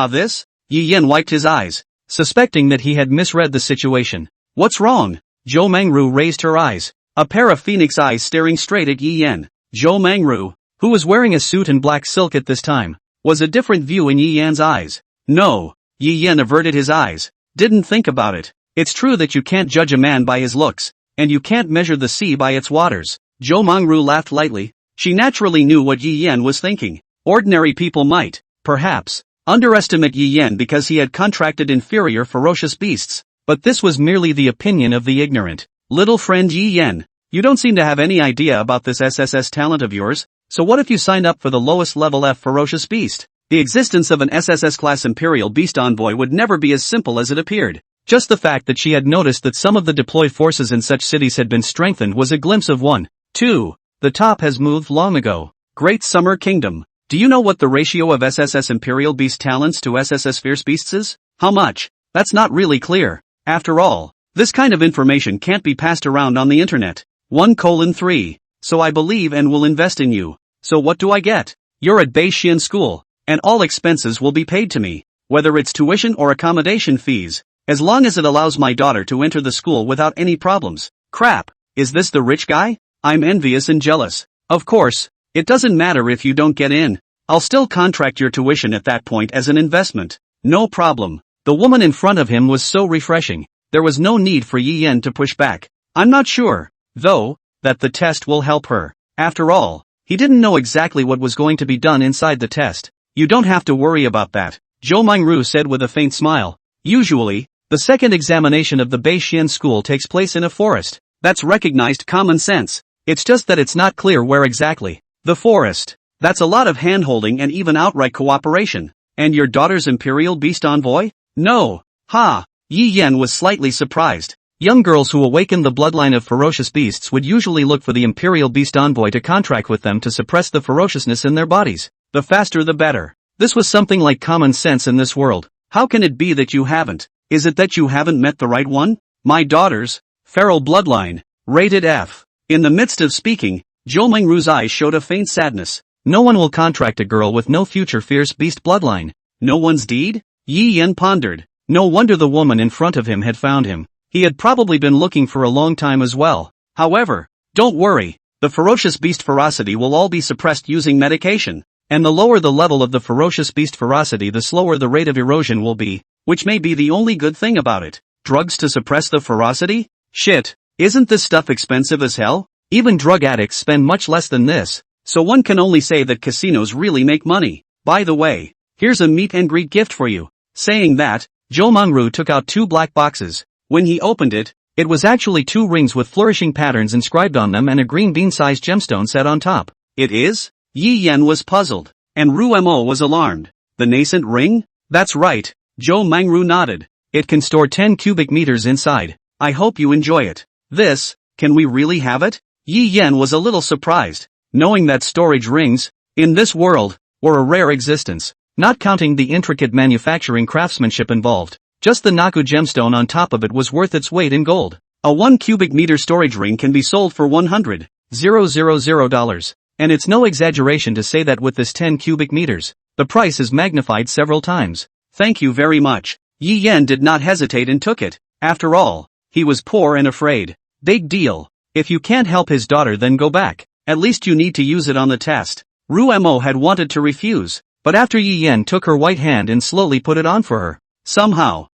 This? Yi Yan wiped his eyes, suspecting that he had misread the situation. What's wrong? Jo Mangru raised her eyes, a pair of phoenix eyes staring straight at Yi Yan. Jo Mangru, who was wearing a suit and black silk at this time, was a different view in Yi Yan's eyes. No, Yi Yan averted his eyes. Didn't think about it. It's true that you can't judge a man by his looks, and you can't measure the sea by its waters. Jo Mangru laughed lightly. She naturally knew what Yi Yan was thinking. Ordinary people might, perhaps, underestimate Yi Yan because he had contracted inferior ferocious beasts, but this was merely the opinion of the ignorant. Little friend Yi Yan, you don't seem to have any idea about this SSS talent of yours, so what if you signed up for the lowest level F ferocious beast? The existence of an SSS class Imperial Beast Envoy would never be as simple as it appeared. Just the fact that she had noticed that some of the deployed forces in such cities had been strengthened was a glimpse of one. 2. The top has moved long ago. Great Summer Kingdom. Do you know what the ratio of SSS Imperial Beast talents to SSS Fierce Beasts is? How much? That's not really clear. After all, this kind of information can't be passed around on the internet. 1:3. So I believe and will invest in you. So what do I get? You're at Beishian School, and all expenses will be paid to me, whether it's tuition or accommodation fees, as long as it allows my daughter to enter the school without any problems. Crap, is this the rich guy? I'm envious and jealous. Of course, it doesn't matter if you don't get in. I'll still contract your tuition at that point as an investment. No problem. The woman in front of him was so refreshing, there was no need for Yi Yan to push back. I'm not sure, though, that the test will help her. After all, he didn't know exactly what was going to be done inside the test. You don't have to worry about that, Jo Mangru said with a faint smile. Usually, the second examination of the Beishian school takes place in a forest. That's recognized common sense. It's just that it's not clear where exactly. The forest. That's a lot of hand-holding and even outright cooperation. And your daughter's Imperial Beast Envoy? No. Ha! Yi Yan was slightly surprised. Young girls who awaken the bloodline of ferocious beasts would usually look for the Imperial Beast Envoy to contract with them to suppress the ferociousness in their bodies. The faster the better. This was something like common sense in this world. How can it be that you haven't? Is it that you haven't met the right one? My daughter's feral bloodline. Rated F. In the midst of speaking, Jo Mangru's eyes showed a faint sadness. No one will contract a girl with no future fierce beast bloodline. No one's deed? Yi Yan pondered. No wonder the woman in front of him had found him. He had probably been looking for a long time as well. However, don't worry, the ferocious beast ferocity will all be suppressed using medication. And the lower the level of the ferocious beast ferocity, the slower the rate of erosion will be, which may be the only good thing about it. Drugs to suppress the ferocity? Shit, isn't this stuff expensive as hell? Even drug addicts spend much less than this, so one can only say that casinos really make money. By the way, here's a meet and greet gift for you. Saying that, Jo Mangru took out 2 black boxes. When he opened it, it was actually 2 rings with flourishing patterns inscribed on them and a green bean-sized gemstone set on top. It is? Yi Yan was puzzled, and Ru Mo was alarmed. The nascent ring? That's right, Jo Mangru nodded. It can store 10 cubic meters inside. I hope you enjoy it. This, can we really have it? Yi Yan was a little surprised, knowing that storage rings, in this world, were a rare existence, not counting the intricate manufacturing craftsmanship involved. Just the Naku gemstone on top of it was worth its weight in gold. A 1 cubic meter storage ring can be sold for $100,000, and it's no exaggeration to say that with this 10 cubic meters, the price is magnified several times. Thank you very much. Yi Yan did not hesitate and took it. After all, he was poor and afraid. Big deal. If you can't help his daughter, then go back. At least you need to use it on the test. Ru Mo had wanted to refuse, but after Yi Yan took her white hand and slowly put it on for her, somehow,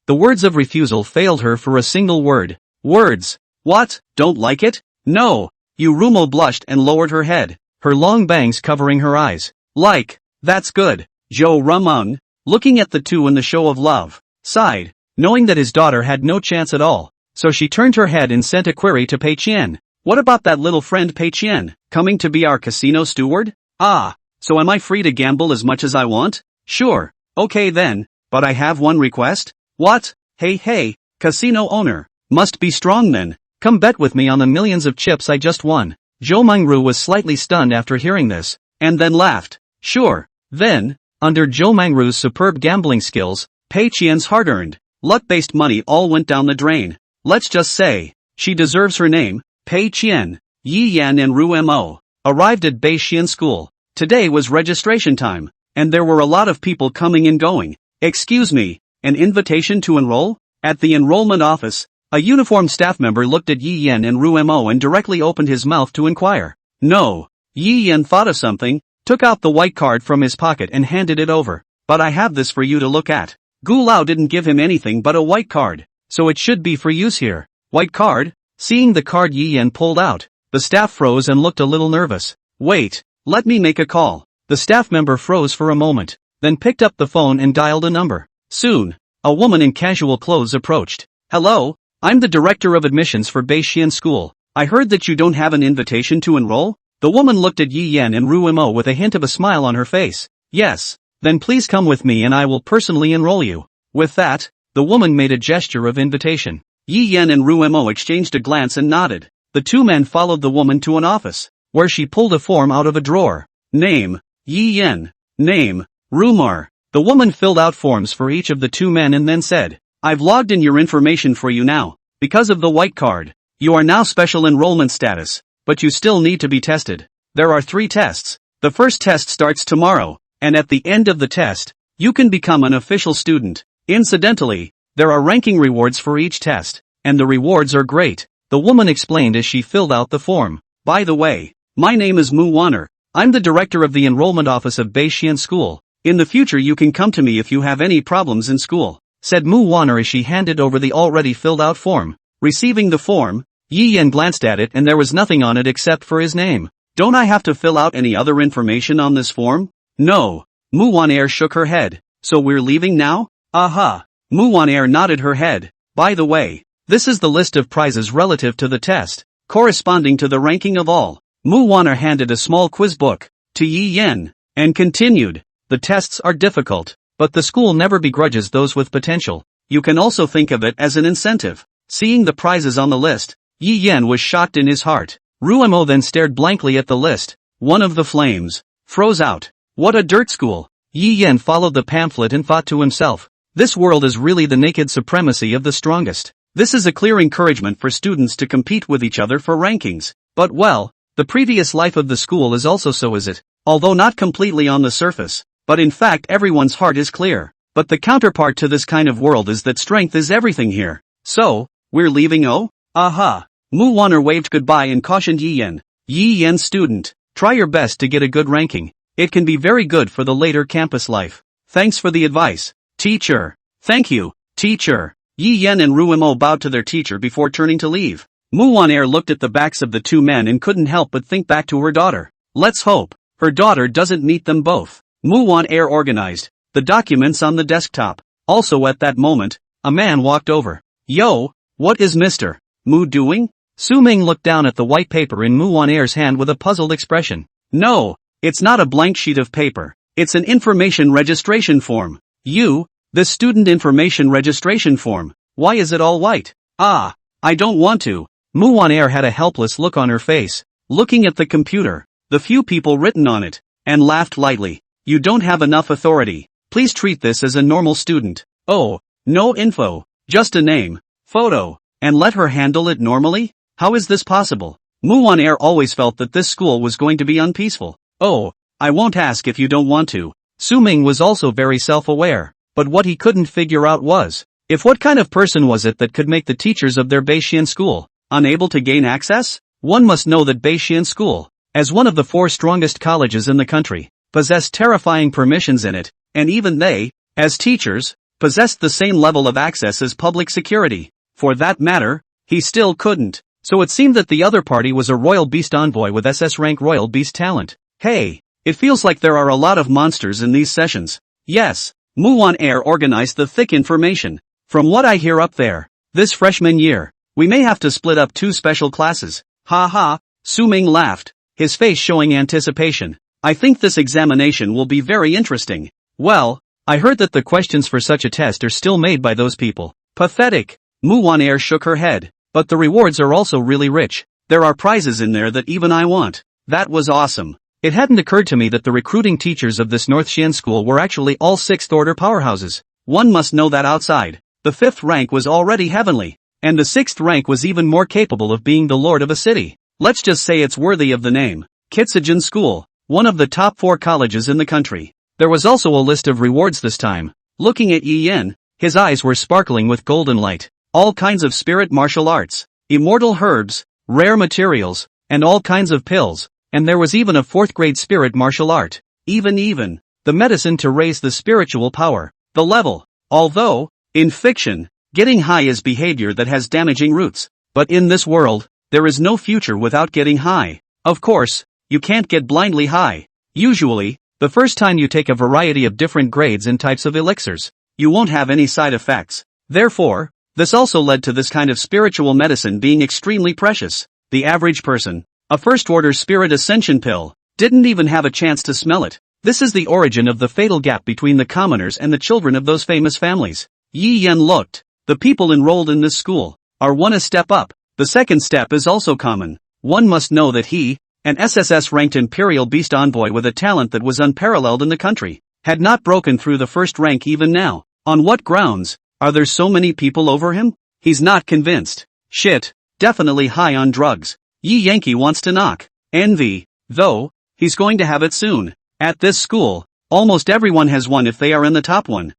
the words of refusal failed her for a single word. Words. What? Don't like it? No. Rumo blushed and lowered her head, her long bangs covering her eyes. Like, that's good. Jo Rumung, looking at the two in the show of love, sighed, knowing that his daughter had no chance at all, so she turned her head and sent a query to Pei Qian. What about that little friend Pei Qian, coming to be our casino steward? Ah, so am I free to gamble as much as I want? Sure, okay then, but I have one request. What? Hey, casino owner, must be strong then. Come bet with me on the millions of chips I just won. Jo Mangru was slightly stunned after hearing this, and then laughed. Sure, then, under Jo Mangru's superb gambling skills, Pei Qian's hard-earned, luck-based money all went down the drain. Let's just say, she deserves her name. Pei Qian, Yi Yan and Ru Mo arrived at Beixian School. Today was registration time, and there were a lot of people coming and going. Excuse me, an invitation to enroll? At the enrollment office, a uniformed staff member looked at Yi Yan and Ru Mo and directly opened his mouth to inquire. No. Yi Yan thought of something, took out the white card from his pocket and handed it over. But I have this for you to look at. Gu Lao didn't give him anything but a white card, so it should be for use here. White card? Seeing the card Yi Yan pulled out, the staff froze and looked a little nervous. Wait, let me make a call. The staff member froze for a moment, then picked up the phone and dialed a number. Soon, a woman in casual clothes approached. Hello, I'm the director of admissions for Beixian School. I heard that you don't have an invitation to enroll? The woman looked at Yi Yan and Ru Mo with a hint of a smile on her face. Yes, then please come with me and I will personally enroll you. With that, the woman made a gesture of invitation. Yi Yan and Ru Mo exchanged a glance and nodded. The two men followed the woman to an office, where she pulled a form out of a drawer. Name, Yi Yan. Name, Rumar. The woman filled out forms for each of the two men and then said, I've logged in your information for you now. Because of the white card, you are now special enrollment status, but you still need to be tested. There are 3 tests. The first test starts tomorrow, and at the end of the test, you can become an official student. Incidentally, there are ranking rewards for each test, and the rewards are great, the woman explained as she filled out the form. By the way, my name is Mu Wanner. I'm the director of the enrollment office of Beixian School. In the future you can come to me if you have any problems in school, said Mu Wanner as she handed over the already filled out form. Receiving the form, Yi Yan glanced at it and there was nothing on it except for his name. Don't I have to fill out any other information on this form? No. Mu Wanner shook her head. So we're leaving now? Aha. Mu Wanner nodded her head. By the way, this is the list of prizes relative to the test, corresponding to the ranking of all. Mu Wanner handed a small quiz book to Yi Yan, and continued, the tests are difficult, but the school never begrudges those with potential. You can also think of it as an incentive. Seeing the prizes on the list, Yi Yan was shocked in his heart. Ru Mo then stared blankly at the list. One of the flames froze out. What a dirt school. Yi Yan followed the pamphlet and thought to himself, this world is really the naked supremacy of the strongest. This is a clear encouragement for students to compete with each other for rankings. But well, the previous life of the school is also so is it, although not completely on the surface, but in fact everyone's heart is clear. But the counterpart to this kind of world is that strength is everything here. So, we're leaving oh? Aha. Mu Wanner waved goodbye and cautioned Yi Yan. Yi Yan student, try your best to get a good ranking. It can be very good for the later campus life. Thanks for the advice, teacher. Thank you, teacher. Yi Yan and Ru Mo bowed to their teacher before turning to leave. Muon-air looked at the backs of the two men and couldn't help but think back to her daughter. Let's hope her daughter doesn't meet them both. Muon-air organized the documents on the desktop. Also at that moment, a man walked over. Yo, what is Mr. Mu doing? Su-ming looked down at the white paper in Muon-air's hand with a puzzled expression. No, it's not a blank sheet of paper. It's an information registration form. The student information registration form. Why is it all white? I don't want to. Muon-air had a helpless look on her face, looking at the computer, the few people written on it, and laughed lightly. You don't have enough authority. Please treat this as a normal student. Oh, no info, just a name, photo, and let her handle it normally? How is this possible? Muon-air always felt that this school was going to be unpeaceful. Oh, I won't ask if you don't want to. Su-ming was also very self-aware, but what he couldn't figure out was, if what kind of person was it that could make the teachers of their Beishian school unable to gain access? One must know that Beishian school, as one of the 4 strongest colleges in the country, possessed terrifying permissions in it, and even they, as teachers, possessed the same level of access as public security. For that matter, he still couldn't. So it seemed that the other party was a royal beast envoy with SS rank royal beast talent. Hey, it feels like there are a lot of monsters in these sessions. Yes, Muon-air organized the thick information. From what I hear up there, this freshman year, we may have to split up 2 special classes. Ha ha, Su-ming laughed, his face showing anticipation. I think this examination will be very interesting. Well, I heard that the questions for such a test are still made by those people. Pathetic. Muon-air shook her head. But the rewards are also really rich. There are prizes in there that even I want. That was awesome. It hadn't occurred to me that the recruiting teachers of this North Xian school were actually all 6th order powerhouses. One must know that outside, the 5th rank was already heavenly, and the 6th rank was even more capable of being the lord of a city. Let's just say it's worthy of the name. Kitsujin School, one of the top 4 colleges in the country. There was also a list of rewards this time. Looking at Yi Yan, his eyes were sparkling with golden light. All kinds of spirit martial arts, immortal herbs, rare materials, and all kinds of pills, and there was even a 4th grade spirit martial art. Even, the medicine to raise the spiritual power, the level. Although, in fiction, getting high is behavior that has damaging roots. But in this world, there is no future without getting high. Of course, you can't get blindly high. Usually, the first time you take a variety of different grades and types of elixirs, you won't have any side effects. Therefore, this also led to this kind of spiritual medicine being extremely precious. The average person, a first-order spirit ascension pill, didn't even have a chance to smell it. This is the origin of the fatal gap between the commoners and the children of those famous families. Yi Yan looked. The people enrolled in this school are a step up. The second step is also common. One must know that he, an SSS-ranked imperial beast envoy with a talent that was unparalleled in the country, had not broken through the 1st rank even now. On what grounds? Are there so many people over him? He's not convinced. Shit, definitely high on drugs. Yi Yankee wants to knock. Envy, though, he's going to have it soon. At this school, almost everyone has one if they are in the top 100.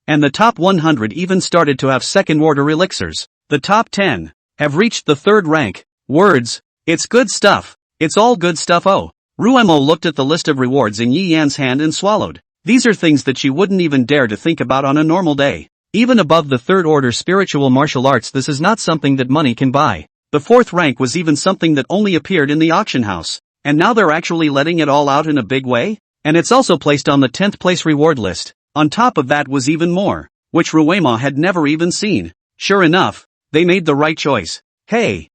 And the top 100 even started to have 2nd order elixirs. The top 10 have reached the 3rd rank. Words, it's good stuff. It's all good stuff. Oh. Ruemo looked at the list of rewards in Yi Yan's hand and swallowed. These are things that she wouldn't even dare to think about on a normal day. Even above the 3rd order spiritual martial arts, this is not something that money can buy. The 4th rank was even something that only appeared in the auction house. And now they're actually letting it all out in a big way? And it's also placed on the 10th place reward list. On top of that was even more, which Ruema had never even seen. Sure enough, they made the right choice. Hey,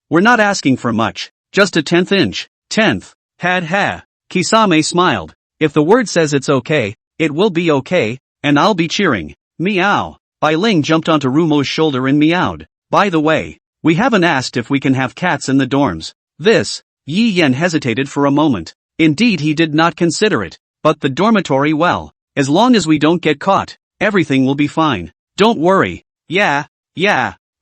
we're not asking for much. Just a 10th inch. 10th. Ha. Kisame smiled. If the word says it's okay, it will be okay, and I'll be cheering. Meow. Bai Ling jumped onto Rumo's shoulder and meowed. By the way, we haven't asked if we can have cats in the dorms. Yi Yan hesitated for a moment. Indeed, he did not consider it. But the dormitory, well, as long as we don't get caught, everything will be fine. Don't worry. Yeah.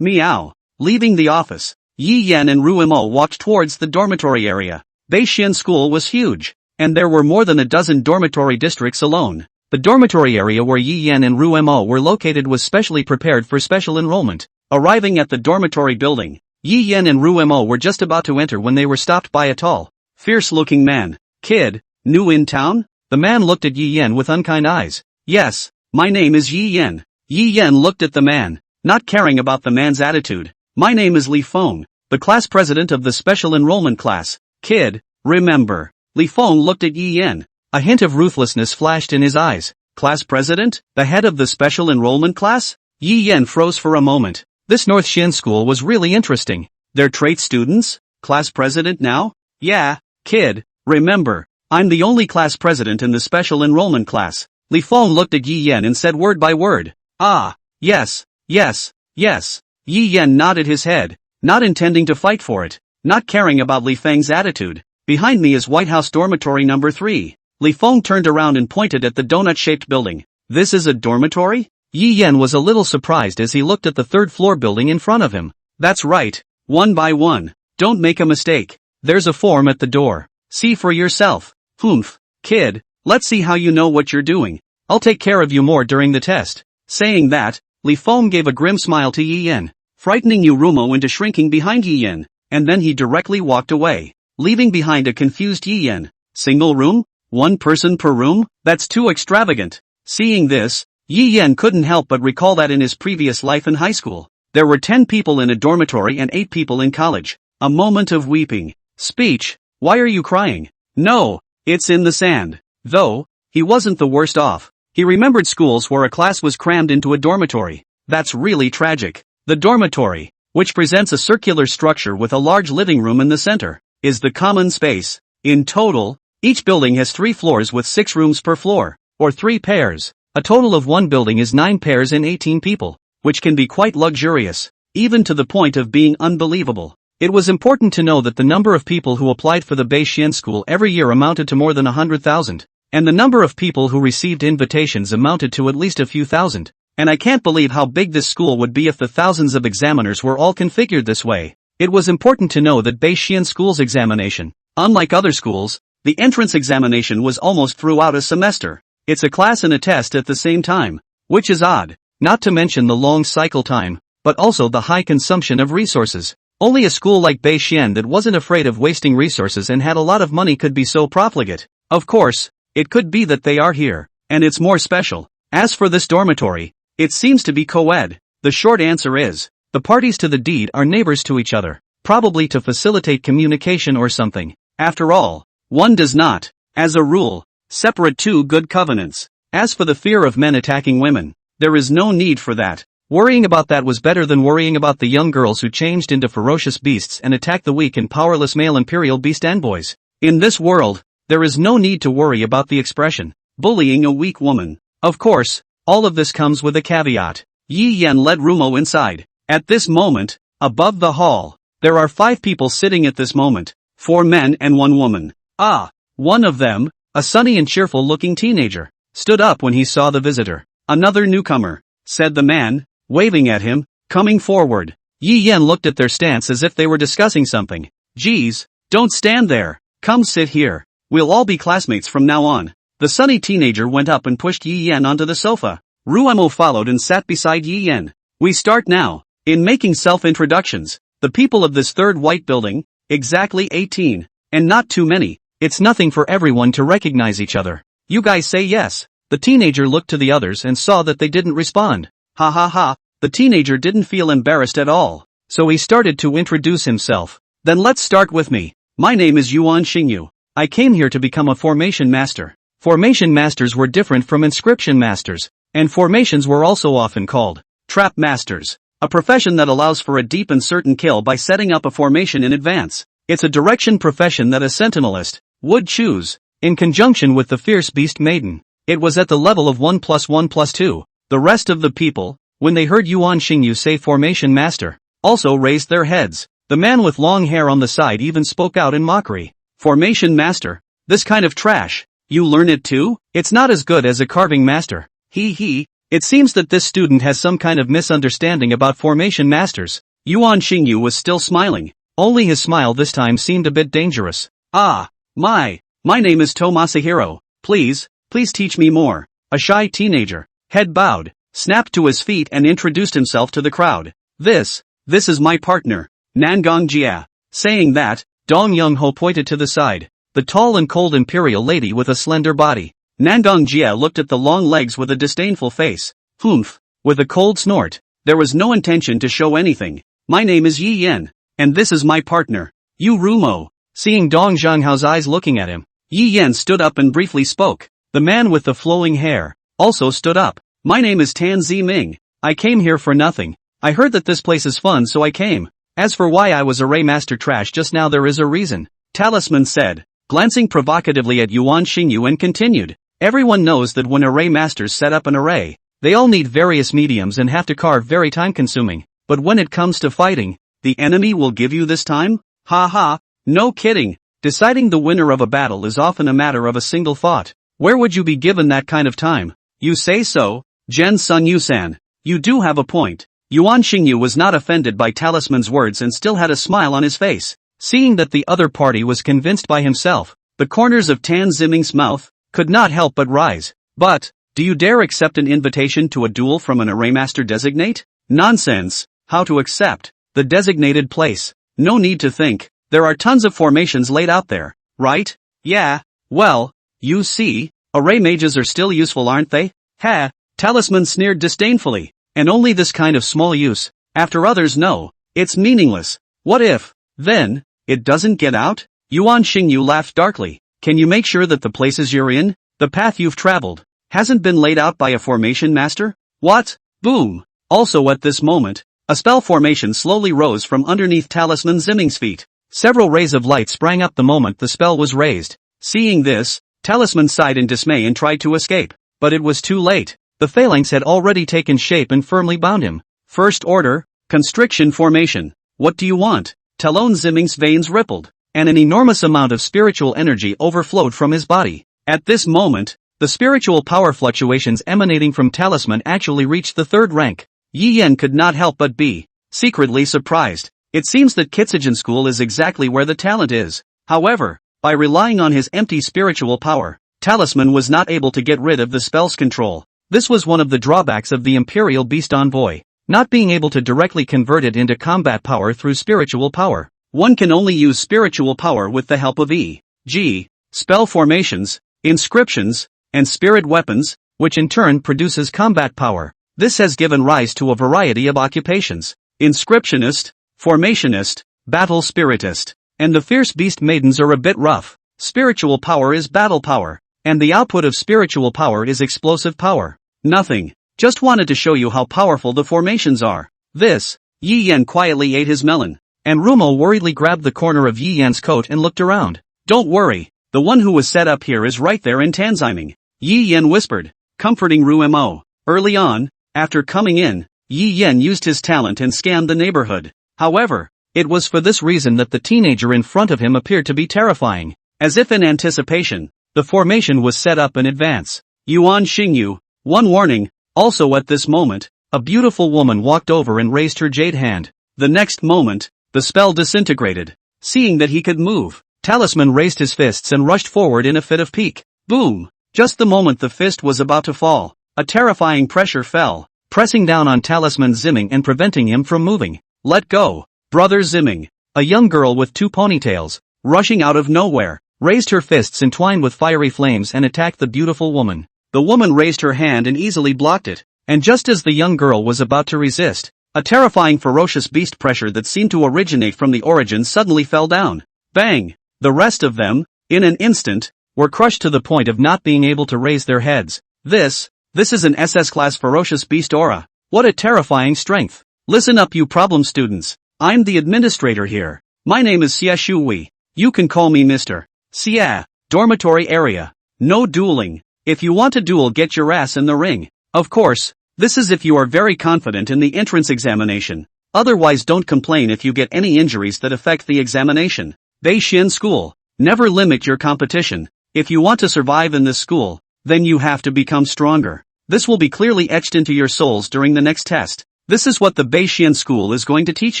Meow. Leaving the office, Yi Yan and Ruemo walked towards the dormitory area. Beishian School was huge, and there were more than a dozen dormitory districts alone. The dormitory area where Yi Yan and Ruemo were located was specially prepared for special enrollment. Arriving at the dormitory building, Yi Yan and Ruemo were just about to enter when they were stopped by a tall, fierce-looking man. Kid, new in town? The man looked at Yi Yan with unkind eyes. Yes, my name is Yi Yan. Yi Yan looked at the man, not caring about the man's attitude. My name is Li Feng, the class president of the special enrollment class. Kid, remember. Li Feng looked at Yi Yan. A hint of ruthlessness flashed in his eyes. Class president? The head of the special enrollment class? Yi Yan froze for a moment. This North Shin school was really interesting. They're trait students? Class president now? Yeah, kid, remember, I'm the only class president in the special enrollment class. Li Feng looked at Yi Yan and said word by word. Ah, yes, yes, yes. Yi Yan nodded his head, not intending to fight for it, not caring about Li Feng's attitude. Behind me is White House dormitory number 3. Li Feng turned around and pointed at the donut-shaped building. This is a dormitory? Yi Yan was a little surprised as he looked at the third-floor building in front of him. That's right, one by one. Don't make a mistake. There's a form at the door. See for yourself. Humph, kid, let's see how you know what you're doing. I'll take care of you more during the test. Saying that, Li Feng gave a grim smile to Yi Yan, frightening Rumo into shrinking behind Yi Yan, and then he directly walked away, leaving behind a confused Yi Yan. Single room? One person per room? That's too extravagant. Seeing this, Yi Yan couldn't help but recall that in his previous life in high school, there were 10 people in a dormitory and 8 people in college. A moment of weeping. Speech, why are you crying? No, it's in the sand. Though, he wasn't the worst off. He remembered schools where a class was crammed into a dormitory. That's really tragic. The dormitory, which presents a circular structure with a large living room in the center, is the common space. In total, each building has 3 floors with 6 rooms per floor, or 3 pairs. A total of one building is 9 pairs and 18 people, which can be quite luxurious, even to the point of being unbelievable. It was important to know that the number of people who applied for the Beixin school every year amounted to more than 100,000, and the number of people who received invitations amounted to at least a few thousand. And I can't believe how big this school would be if the thousands of examiners were all configured this way. It was important to know that Beixin school's examination, unlike other schools, the entrance examination was almost throughout a semester. It's a class and a test at the same time, which is odd, not to mention the long cycle time, but also the high consumption of resources. Only a school like Beixin that wasn't afraid of wasting resources and had a lot of money could be so profligate. Of course, it could be that they are here, and it's more special. As for this dormitory, it seems to be co-ed. The short answer is, the parties to the deed are neighbors to each other, probably to facilitate communication or something. After all, one does not, as a rule, separate 2 good covenants. As for the fear of men attacking women, there is no need for that. Worrying about that was better than worrying about the young girls who changed into ferocious beasts and attacked the weak and powerless male imperial beast envoys. In this world, there is no need to worry about the expression, bullying a weak woman. Of course, all of this comes with a caveat. Yi Yan led Rumo inside. At this moment, above the hall, there are 5 people sitting at this moment, 4 men and 1 woman. Ah, one of them, a sunny and cheerful-looking teenager, stood up when he saw the visitor. Another newcomer, said the man, waving at him, coming forward. Yi Yan looked at their stance as if they were discussing something. Geez, don't stand there. Come sit here. We'll all be classmates from now on. The sunny teenager went up and pushed Yi Yan onto the sofa. Ruemo followed and sat beside Yi Yan. We start now. In making self-introductions, the people of this third white building, exactly 18, and not too many. It's nothing for everyone to recognize each other. You guys say yes. The teenager looked to the others and saw that they didn't respond. Ha ha ha. The teenager didn't feel embarrassed at all, so he started to introduce himself. Then let's start with me. My name is Yuan Xingyu. I came here to become a formation master. Formation masters were different from inscription masters, and formations were also often called trap masters, a profession that allows for a deep and certain kill by setting up a formation in advance. It's a direction profession that a sentinelist would choose, in conjunction with the fierce beast maiden. It was at the level of 1+1+2. The rest of the people, when they heard Yuan Xingyu say formation master, also raised their heads. The man with long hair on the side even spoke out in mockery. Formation master? This kind of trash? You learn it too? It's not as good as a carving master. He. It seems that this student has some kind of misunderstanding about formation masters. Yuan Xingyu was still smiling. Only his smile this time seemed a bit dangerous. Ah, my name is Tomasahiro. Please teach me more. A shy teenager, head bowed, snapped to his feet and introduced himself to the crowd. This is my partner, Nangong Jia. Saying that, Dong Young-ho pointed to the side, the tall and cold imperial lady with a slender body. Nangong Jia looked at the long legs with a disdainful face. Humph, with a cold snort. There was no intention to show anything. My name is Yi Yan. And this is my partner, Yu Rumo. Seeing Dong Zhanghao's eyes looking at him, Yi Yan stood up and briefly spoke. The man with the flowing hair also stood up. My name is Tan Ziming. I came here for nothing. I heard that this place is fun, so I came. As for why I was array master trash just now, there is a reason. Talisman said, glancing provocatively at Yuan Xingyu, and continued. Everyone knows that when array masters set up an array, they all need various mediums and have to carve very time consuming. But when it comes to fighting, the enemy will give you this time? Ha ha, no kidding. Deciding the winner of a battle is often a matter of a single thought. Where would you be given that kind of time? You say so, Gen Sun Yusan. You do have a point. Yuan Xingyu was not offended by Talisman's words and still had a smile on his face. Seeing that the other party was convinced by himself, the corners of Tan Ziming's mouth could not help but rise. But, do you dare accept an invitation to a duel from an arraymaster designate? Nonsense. How to accept the designated place? No need to think. There are tons of formations laid out there, right? Yeah. Well, you see, array mages are still useful, aren't they? Ha! Talisman sneered disdainfully. And only this kind of small use. After others know, it's meaningless. What if, then, it doesn't get out? Yuan Xingyu laughed darkly. Can you make sure that the places you're in, the path you've traveled, hasn't been laid out by a formation master? What? Boom! Also at this moment, a spell formation slowly rose from underneath Talisman Ziming's feet. Several rays of light sprang up the moment the spell was raised. Seeing this, Talisman sighed in dismay and tried to escape. But it was too late. The phalanx had already taken shape and firmly bound him. First order, constriction formation. What do you want? Talon Ziming's veins rippled, and an enormous amount of spiritual energy overflowed from his body. At this moment, the spiritual power fluctuations emanating from Talisman actually reached the third rank. Yi Yan could not help but be secretly surprised. It seems that Kitsujin School is exactly where the talent is. However, by relying on his empty spiritual power, Talisman was not able to get rid of the spell's control. This was one of the drawbacks of the Imperial Beast Envoy, not being able to directly convert it into combat power through spiritual power. One can only use spiritual power with the help of e.g., spell formations, inscriptions, and spirit weapons, which in turn produces combat power. This has given rise to a variety of occupations: inscriptionist, formationist, battle spiritist, and the fierce beast maidens are a bit rough. Spiritual power is battle power, and the output of spiritual power is explosive power. Nothing. Just wanted to show you how powerful the formations are. This. Yi Yan quietly ate his melon, and Rumo worriedly grabbed the corner of Yi Yan's coat and looked around. Don't worry, the one who was set up here is right there in Tanziming, Yi Yan whispered, comforting Rumo. Early on, after coming in, Yi Yan used his talent and scanned the neighborhood. However, it was for this reason that the teenager in front of him appeared to be terrifying. As if in anticipation, the formation was set up in advance. Yuan Xingyu, one warning. Also at this moment, a beautiful woman walked over and raised her jade hand. The next moment, the spell disintegrated. Seeing that he could move, Talisman raised his fists and rushed forward in a fit of pique. Boom! Just the moment the fist was about to fall, a terrifying pressure fell, pressing down on Talisman Ziming and preventing him from moving. Let go, brother Ziming. A young girl with two ponytails, rushing out of nowhere, raised her fists entwined with fiery flames and attacked the beautiful woman. The woman raised her hand and easily blocked it, and just as the young girl was about to resist, a terrifying ferocious beast pressure that seemed to originate from the origin suddenly fell down. Bang! The rest of them, in an instant, were crushed to the point of not being able to raise their heads. This is an SS-class ferocious beast aura. What a terrifying strength. Listen up, you problem students. I'm the administrator here. My name is Xia Shui. You can call me Mr. Xia. Dormitory area. No dueling. If you want to duel, get your ass in the ring. Of course, this is if you are very confident in the entrance examination. Otherwise, don't complain if you get any injuries that affect the examination. Beixin School. Never limit your competition. If you want to survive in this school, then you have to become stronger. This will be clearly etched into your souls during the next test. This is what the Beixin School is going to teach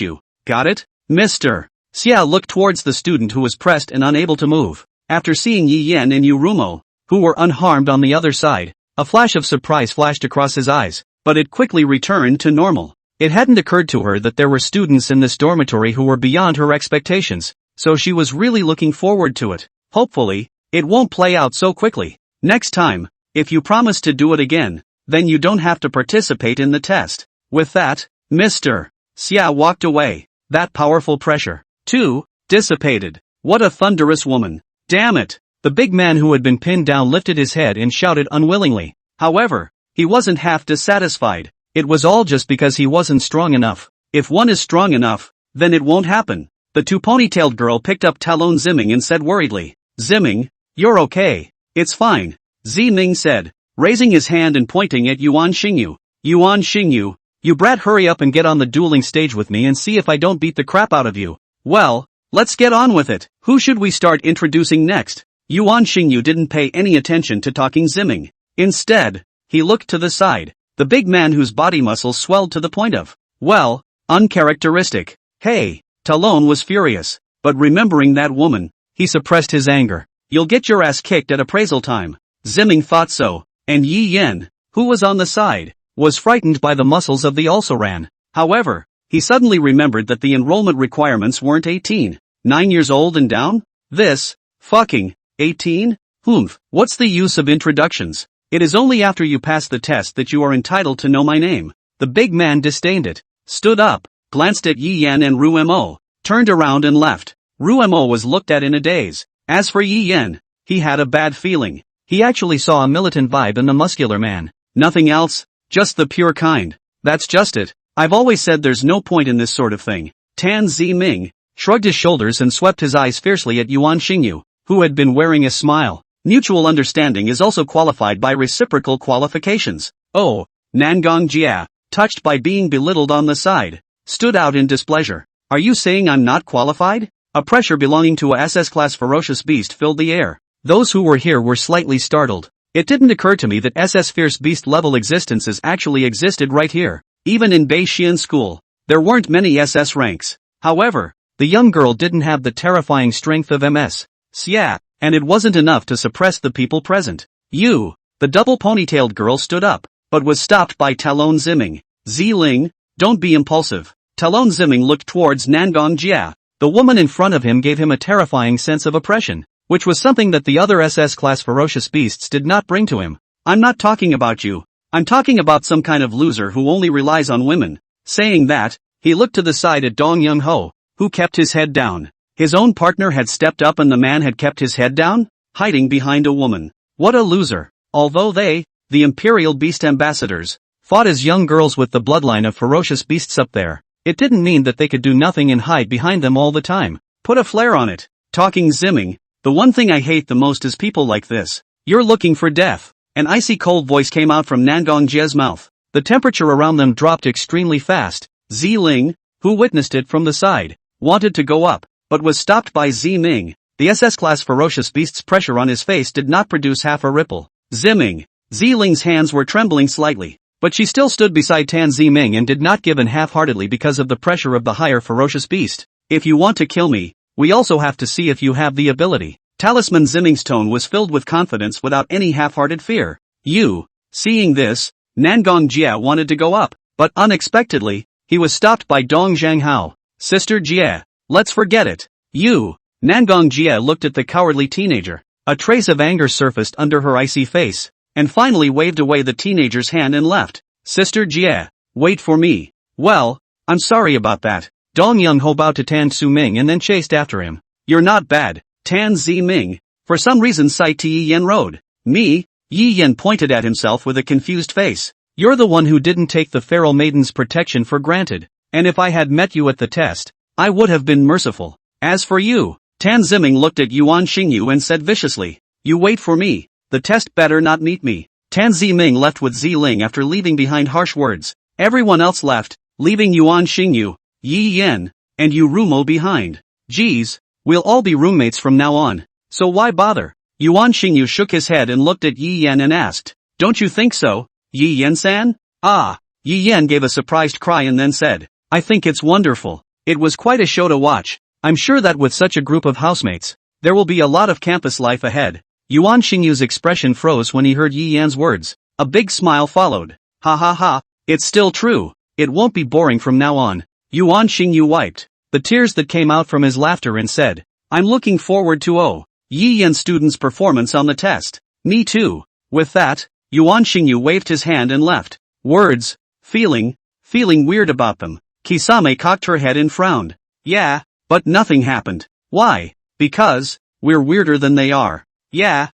you. Got it? Mr. Xia looked towards the student who was pressed and unable to move. After seeing Yi Yan and Yu Rumo, who were unharmed on the other side, a flash of surprise flashed across his eyes, but it quickly returned to normal. It hadn't occurred to her that there were students in this dormitory who were beyond her expectations, so she was really looking forward to it. Hopefully, it won't play out so quickly. Next time, if you promise to do it again, then you don't have to participate in the test. With that, Mr. Xia walked away. That powerful pressure, too, dissipated. What a thunderous woman. Damn it. The big man who had been pinned down lifted his head and shouted unwillingly. However, he wasn't half dissatisfied. It was all just because he wasn't strong enough. If one is strong enough, then it won't happen. The two-ponytailed girl picked up Talon Zimming and said worriedly, Zimming, you're okay. It's fine. Ming said, raising his hand and pointing at Yuan Xingyu. Yuan Xingyu, you brat, hurry up and get on the dueling stage with me and see if I don't beat the crap out of you. Well, let's get on with it. Who should we start introducing next? Yuan Xingyu didn't pay any attention to talking Zimming. Instead, he looked to the side. The big man whose body muscles swelled to the point of, well, uncharacteristic. Hey, Talon was furious, but remembering that woman, he suppressed his anger. You'll get your ass kicked at appraisal time. Zimming thought so, and Yi Yen, who was on the side, was frightened by the muscles of the also-ran. However, he suddenly remembered that the enrollment requirements weren't 18, 9 years old and down? This, fucking, 18? What's the use of introductions? It is only after you pass the test that you are entitled to know my name. The big man disdained it, stood up, glanced at Yi Yan and Rumo, turned around and left. Rumo was looked at in a daze. As for Yi Yan, he had a bad feeling. He actually saw a militant vibe in the muscular man. Nothing else, just the pure kind. That's just it. I've always said there's no point in this sort of thing. Tan Ziming shrugged his shoulders and swept his eyes fiercely at Yuan Xingyu, who had been wearing a smile. Mutual understanding is also qualified by reciprocal qualifications. Oh, Nangong Jia, touched by being belittled on the side, stood out in displeasure. Are you saying I'm not qualified? A pressure belonging to a SS-class ferocious beast filled the air. Those who were here were slightly startled. It didn't occur to me that SS fierce beast level existences actually existed right here. Even in Beixian school, there weren't many SS ranks. However, the young girl didn't have the terrifying strength of MS. Xia, and it wasn't enough to suppress the people present. You, the double ponytailed girl stood up, but was stopped by Talon Zimming. Ziling, don't be impulsive. Talon Zimming looked towards Nangong Jia. The woman in front of him gave him a terrifying sense of oppression, which was something that the other SS-class ferocious beasts did not bring to him. I'm not talking about you. I'm talking about some kind of loser who only relies on women. Saying that, he looked to the side at Dong Young Ho, who kept his head down. His own partner had stepped up and the man had kept his head down, hiding behind a woman. What a loser. Although they, the Imperial Beast Ambassadors, fought as young girls with the bloodline of ferocious beasts up there, it didn't mean that they could do nothing and hide behind them all the time. Put a flare on it. Talking Zimming, the one thing I hate the most is people like this. You're looking for death. An icy cold voice came out from Nangong Jia's mouth. The temperature around them dropped extremely fast. Ziling, who witnessed it from the side, wanted to go up, but was stopped by Ziming. The SS-class ferocious beast's pressure on his face did not produce half a ripple. Zimming. Ziling's hands were trembling slightly, but she still stood beside Tan Ziming and did not give in half-heartedly because of the pressure of the higher ferocious beast. If you want to kill me, we also have to see if you have the ability. Talisman Zimming's tone was filled with confidence without any half-hearted fear. You. Seeing this, Nangong Jia wanted to go up, but unexpectedly, he was stopped by Dong Zhanghao. Sister Jia, let's forget it. You. Nangong Jia looked at the cowardly teenager. A trace of anger surfaced under her icy face, and finally waved away the teenager's hand and left. Sister Jia, wait for me. Well, I'm sorry about that. Dong Young Ho bowed to Tan Su-ming and then chased after him. You're not bad, Tan Zi-ming. For some reason Sai Yi Yen rode. Me? Yi Yen pointed at himself with a confused face. You're the one who didn't take the feral maiden's protection for granted, and if I had met you at the test, I would have been merciful. As for you, Tan Zimming looked at Yuan Xingyu and said viciously, you wait for me, the test better not meet me. Tan Ziming left with Ziling after leaving behind harsh words. Everyone else left, leaving Yuan Xingyu, Yi Yen, and Yu Rumo behind. Geez, we'll all be roommates from now on, so why bother? Yuan Xingyu shook his head and looked at Yi Yen and asked, don't you think so, Yi Yen-san? Ah, Yi Yen gave a surprised cry and then said, I think it's wonderful. It was quite a show to watch. I'm sure that with such a group of housemates, there will be a lot of campus life ahead. Yuan Xingyu's expression froze when he heard Yi Yan's words. A big smile followed. Ha ha ha, it's still true. It won't be boring from now on. Yuan Xingyu wiped the tears that came out from his laughter and said, I'm looking forward to Yi Yan student's performance on the test. Me too. With that, Yuan Xingyu waved his hand and left. Words, feeling weird about them. Kisame cocked her head and frowned. Yeah, but nothing happened. Why? Because we're weirder than they are. Yeah,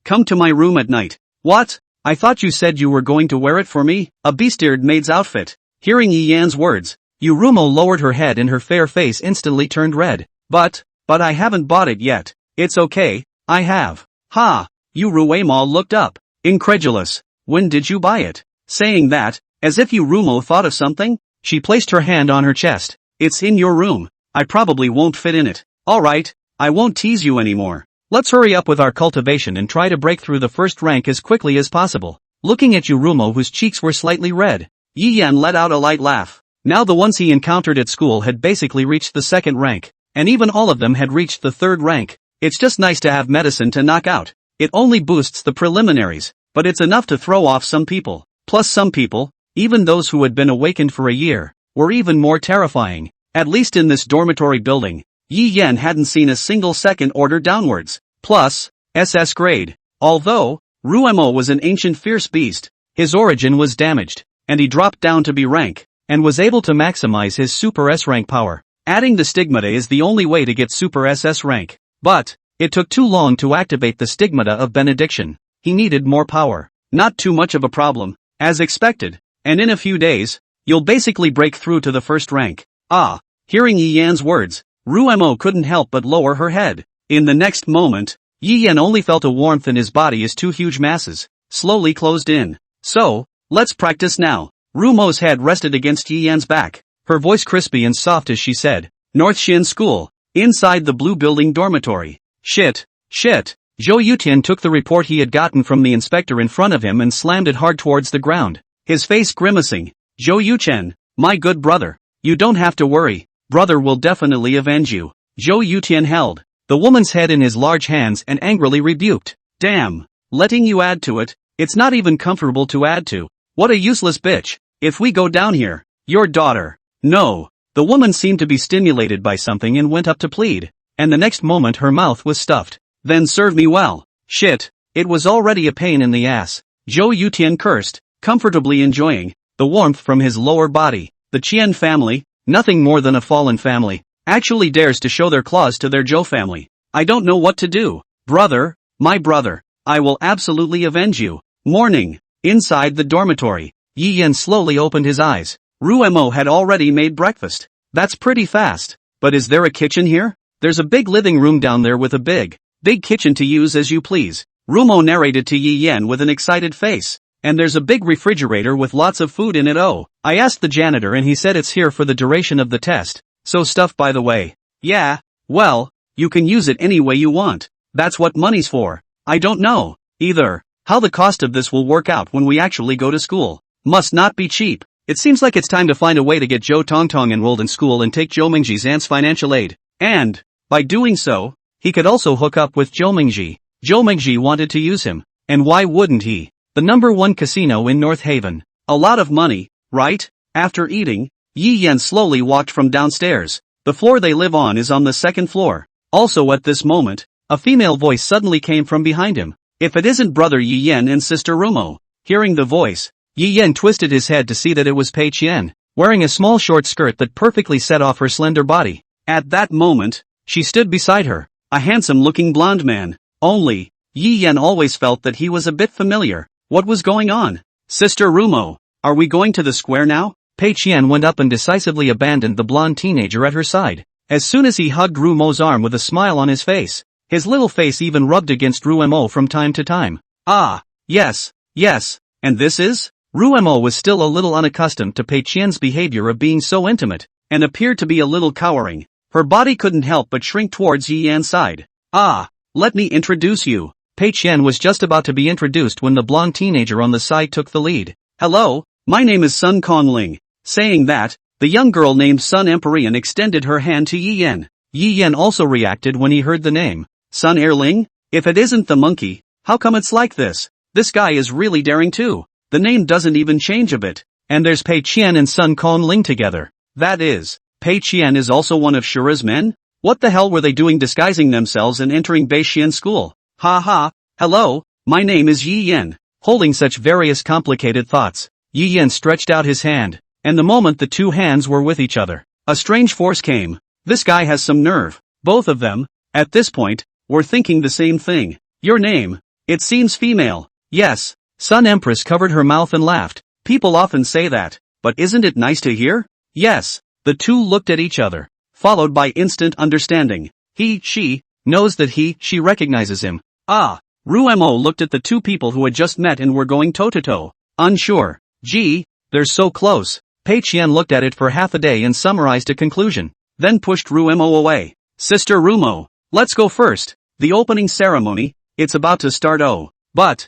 come to my room at night. What? I thought you said you were going to wear it for me, a bestiared maid's outfit. Hearing Yi Yan's words, Yurumo lowered her head and her fair face instantly turned red. But I haven't bought it yet. It's okay, I have. Ha! Yuruemo looked up, incredulous. When did you buy it? Saying that, as if Yurumo thought of something, she placed her hand on her chest. It's in your room. I probably won't fit in it. Alright, I won't tease you anymore. Let's hurry up with our cultivation and try to break through the first rank as quickly as possible. Looking at Yurumo, whose cheeks were slightly red, Yi Yan let out a light laugh. Now the ones he encountered at school had basically reached the second rank, and even all of them had reached the third rank. It's just nice to have medicine to knock out. It only boosts the preliminaries, but it's enough to throw off some people. Plus some people, even those who had been awakened for a year, were even more terrifying. At least in this dormitory building, Yi Yan hadn't seen a single second order downwards. Plus, SS grade. Although, Ruemo was an ancient fierce beast, his origin was damaged, and he dropped down to B rank, and was able to maximize his Super S rank power. Adding the Stigmata is the only way to get Super SS rank. But it took too long to activate the Stigmata of Benediction. He needed more power. Not too much of a problem, as expected, and in a few days, you'll basically break through to the first rank. Ah, hearing Yi Yan's words, Ruemo couldn't help but lower her head. In the next moment, Yi Yan only felt a warmth in his body as two huge masses slowly closed in. So, let's practice now. Rumo's head rested against Yi Yan's back, her voice crispy and soft as she said, North Shin School, inside the blue building dormitory. Shit. Zhou Yutian took the report he had gotten from the inspector in front of him and slammed it hard towards the ground, his face grimacing. Zhou Yutian, my good brother. You don't have to worry, brother will definitely avenge you. Zhou Yutian held the woman's head in his large hands and angrily rebuked. Damn, letting you add to it, it's not even comfortable to add to. What a useless bitch. If we go down here, your daughter. No. The woman seemed to be stimulated by something and went up to plead, and the next moment her mouth was stuffed. Then serve me well. Shit, it was already a pain in the ass. Zhou Yutian cursed, comfortably enjoying the warmth from his lower body. The Qian family, nothing more than a fallen family, actually dares to show their claws to their Zhou family. I don't know what to do. Brother, my brother, I will absolutely avenge you. Morning. Inside the dormitory, Yi Yan slowly opened his eyes. Ruemo had already made breakfast. That's pretty fast. But is there a kitchen here? There's a big living room down there with a big kitchen to use as you please. Rumo narrated to Yi Yan with an excited face. And there's a big refrigerator with lots of food in it. Oh, I asked the janitor and he said it's here for the duration of the test. So stuff by the way. Yeah, well, you can use it any way you want. That's what money's for. I don't know, either, how the cost of this will work out when we actually go to school. Must not be cheap. It seems like it's time to find a way to get Zhou Tongtong enrolled in school and take Zhou Mingji's aunt's financial aid. And, by doing so, he could also hook up with Zhou Mingji. Zhou Mingji wanted to use him. And why wouldn't he? The #1 casino in North Haven. A lot of money, right? After eating, Yi Yan slowly walked from downstairs. The floor they live on is on the second floor. Also at this moment, a female voice suddenly came from behind him. If it isn't brother Yi Yan and sister Rumo. Hearing the voice, Yi Yan twisted his head to see that it was Pei Qian, wearing a small short skirt that perfectly set off her slender body. At that moment, she stood beside her, a handsome-looking blonde man. Only, Yi Yan always felt that he was a bit familiar. What was going on? Sister Rumo, are we going to the square now? Pei Qian went up and decisively abandoned the blonde teenager at her side. As soon as he hugged Rumo's arm with a smile on his face, his little face even rubbed against Ruemo from time to time. Ah, yes, and this is? Ruemo was still a little unaccustomed to Pei Qian's behavior of being so intimate, and appeared to be a little cowering. Her body couldn't help but shrink towards Yi Yan's side. Ah, let me introduce you. Pei Qian was just about to be introduced when the blonde teenager on the side took the lead. Hello, my name is Sun Kongling. Saying that, the young girl named Sun Empyrean extended her hand to Yi Yan. Yi Yan also reacted when he heard the name. Sun Erling? If it isn't the monkey, how come it's like this? This guy is really daring too. The name doesn't even change a bit. And there's Pei Qian and Sun Kongling together. That is, Pei Qian is also one of Shura's men? What the hell were they doing disguising themselves and entering Beixian school? Ha, hello, my name is Yi Yan. Holding such various complicated thoughts, Yi Yan stretched out his hand. and the moment the two hands were with each other, a strange force came. This guy has some nerve. Both of them, at this point, were thinking the same thing. Your name? It seems female. Yes. Sun Empress covered her mouth and laughed. People often say that, but isn't it nice to hear? Yes. The two looked at each other, followed by instant understanding. She, knows that she recognizes him. Ah. Ruemo looked at the two people who had just met and were going toe-to-toe. Unsure. Gee, they're so close. Pei Qian looked at it for half a day and summarized a conclusion, then pushed Ruemo away. Sister Rumo, let's go first. The opening ceremony, it's about to start. Oh. But,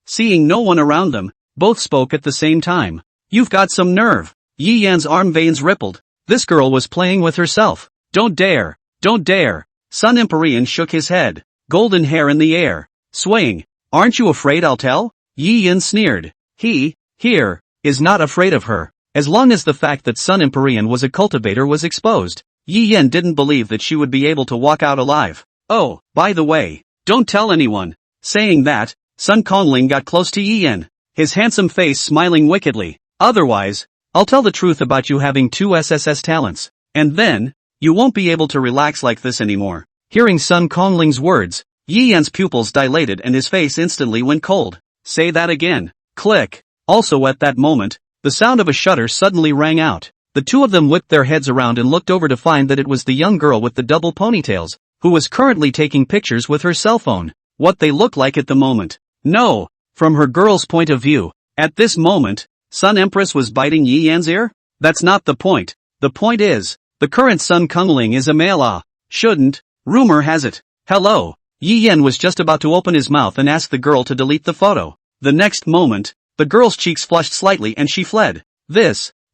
seeing no one around them, both spoke at the same time. You've got some nerve. Yi Yan's arm veins rippled. This girl was playing with herself. Don't dare. Don't dare. Sun Empyrean shook his head. Golden hair in the air, swaying. Aren't you afraid I'll tell? Yi Yan sneered. He, here, is not afraid of her. As long as the fact that Sun Empyrean was a cultivator was exposed, Yi Yan didn't believe that she would be able to walk out alive. Oh, by the way, don't tell anyone. Saying that, Sun Kongling got close to Yi Yan, his handsome face smiling wickedly. Otherwise, I'll tell the truth about you having 2 SSS talents, and then, you won't be able to relax like this anymore. Hearing Sun Kongling's words, Yi Yan's pupils dilated and his face instantly went cold. Say that again. Click. Also at that moment, the sound of a shutter suddenly rang out. The two of them whipped their heads around and looked over to find that it was the young girl with the double ponytails, who was currently taking pictures with her cell phone. What they look like at the moment. No, from her girl's point of view, at this moment, Sun Empress was biting Yi Yan's ear? That's not the point. The point is, the current Sun Kongling is a male. Shouldn't. Rumor has it. Hello. Yi Yan was just about to open his mouth and ask the girl to delete the photo. The next moment, the girl's cheeks flushed slightly and she fled.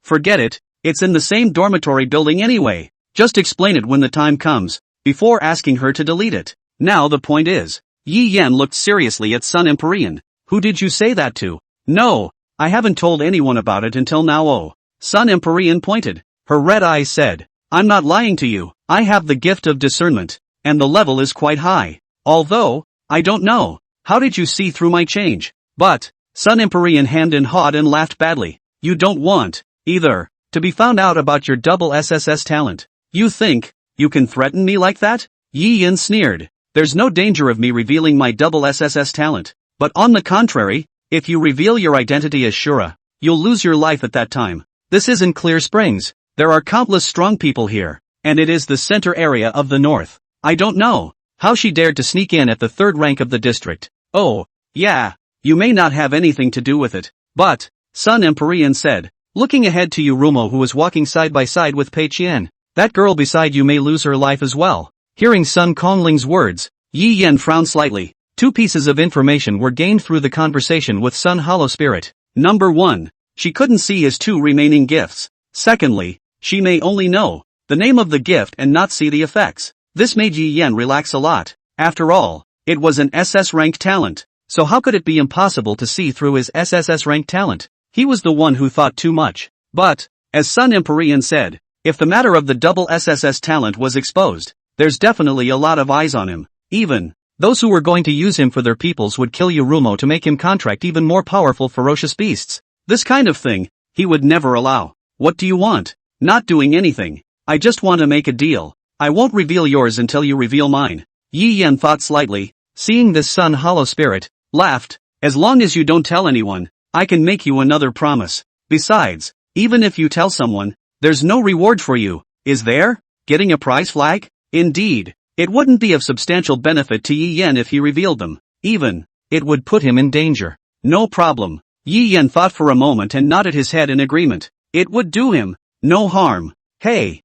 Forget it, it's in the same dormitory building anyway. Just explain it when the time comes, before asking her to delete it. Now the point is, Yi Yan looked seriously at Sun Empyrean. Who did you say that to? No, I haven't told anyone about it until now. Oh. Sun Empyrean pointed. Her red eyes said, I'm not lying to you. I have the gift of discernment, and the level is quite high. Although, I don't know. How did you see through my change? But, Sun Empyrean hemmed and hawed and laughed badly. You don't want, either, to be found out about your double SSS talent. You think, you can threaten me like that? Yi Yan sneered. There's no danger of me revealing my double SSS talent. But on the contrary, if you reveal your identity as Shura, you'll lose your life at that time. This isn't Clear Springs. There are countless strong people here, and it is the center area of the north. I don't know how she dared to sneak in at the 3rd rank of the district. Oh, yeah, you may not have anything to do with it. But, Sun Empyrean said, looking ahead to Rumo who was walking side by side with Pei Qian. That girl beside you may lose her life as well. Hearing Sun Kongling's words, Yi Yan frowned slightly. 2 pieces of information were gained through the conversation with Sun Hollow Spirit. Number 1, she couldn't see his 2 remaining gifts. Secondly, she may only know the name of the gift and not see the effects. This made Yi Yan relax a lot. After all, it was an SS rank talent, so how could it be impossible to see through his SSS rank talent? He was the one who thought too much. But, as Sun Empyrean said, if the matter of the double SSS talent was exposed, there's definitely a lot of eyes on him. Even those who were going to use him for their peoples would kill Rumo to make him contract even more powerful ferocious beasts. This kind of thing, he would never allow. What do you want? Not doing anything. I just want to make a deal. I won't reveal yours until you reveal mine. Yi Yan thought slightly. Seeing this Sun Hollow Spirit, laughed. As long as you don't tell anyone, I can make you another promise. Besides, even if you tell someone, there's no reward for you, is there? Getting a prize flag? Indeed. It wouldn't be of substantial benefit to Yi Yan if he revealed them. Even, it would put him in danger. No problem. Yi Yan thought for a moment and nodded his head in agreement. It would do him no harm. Hey,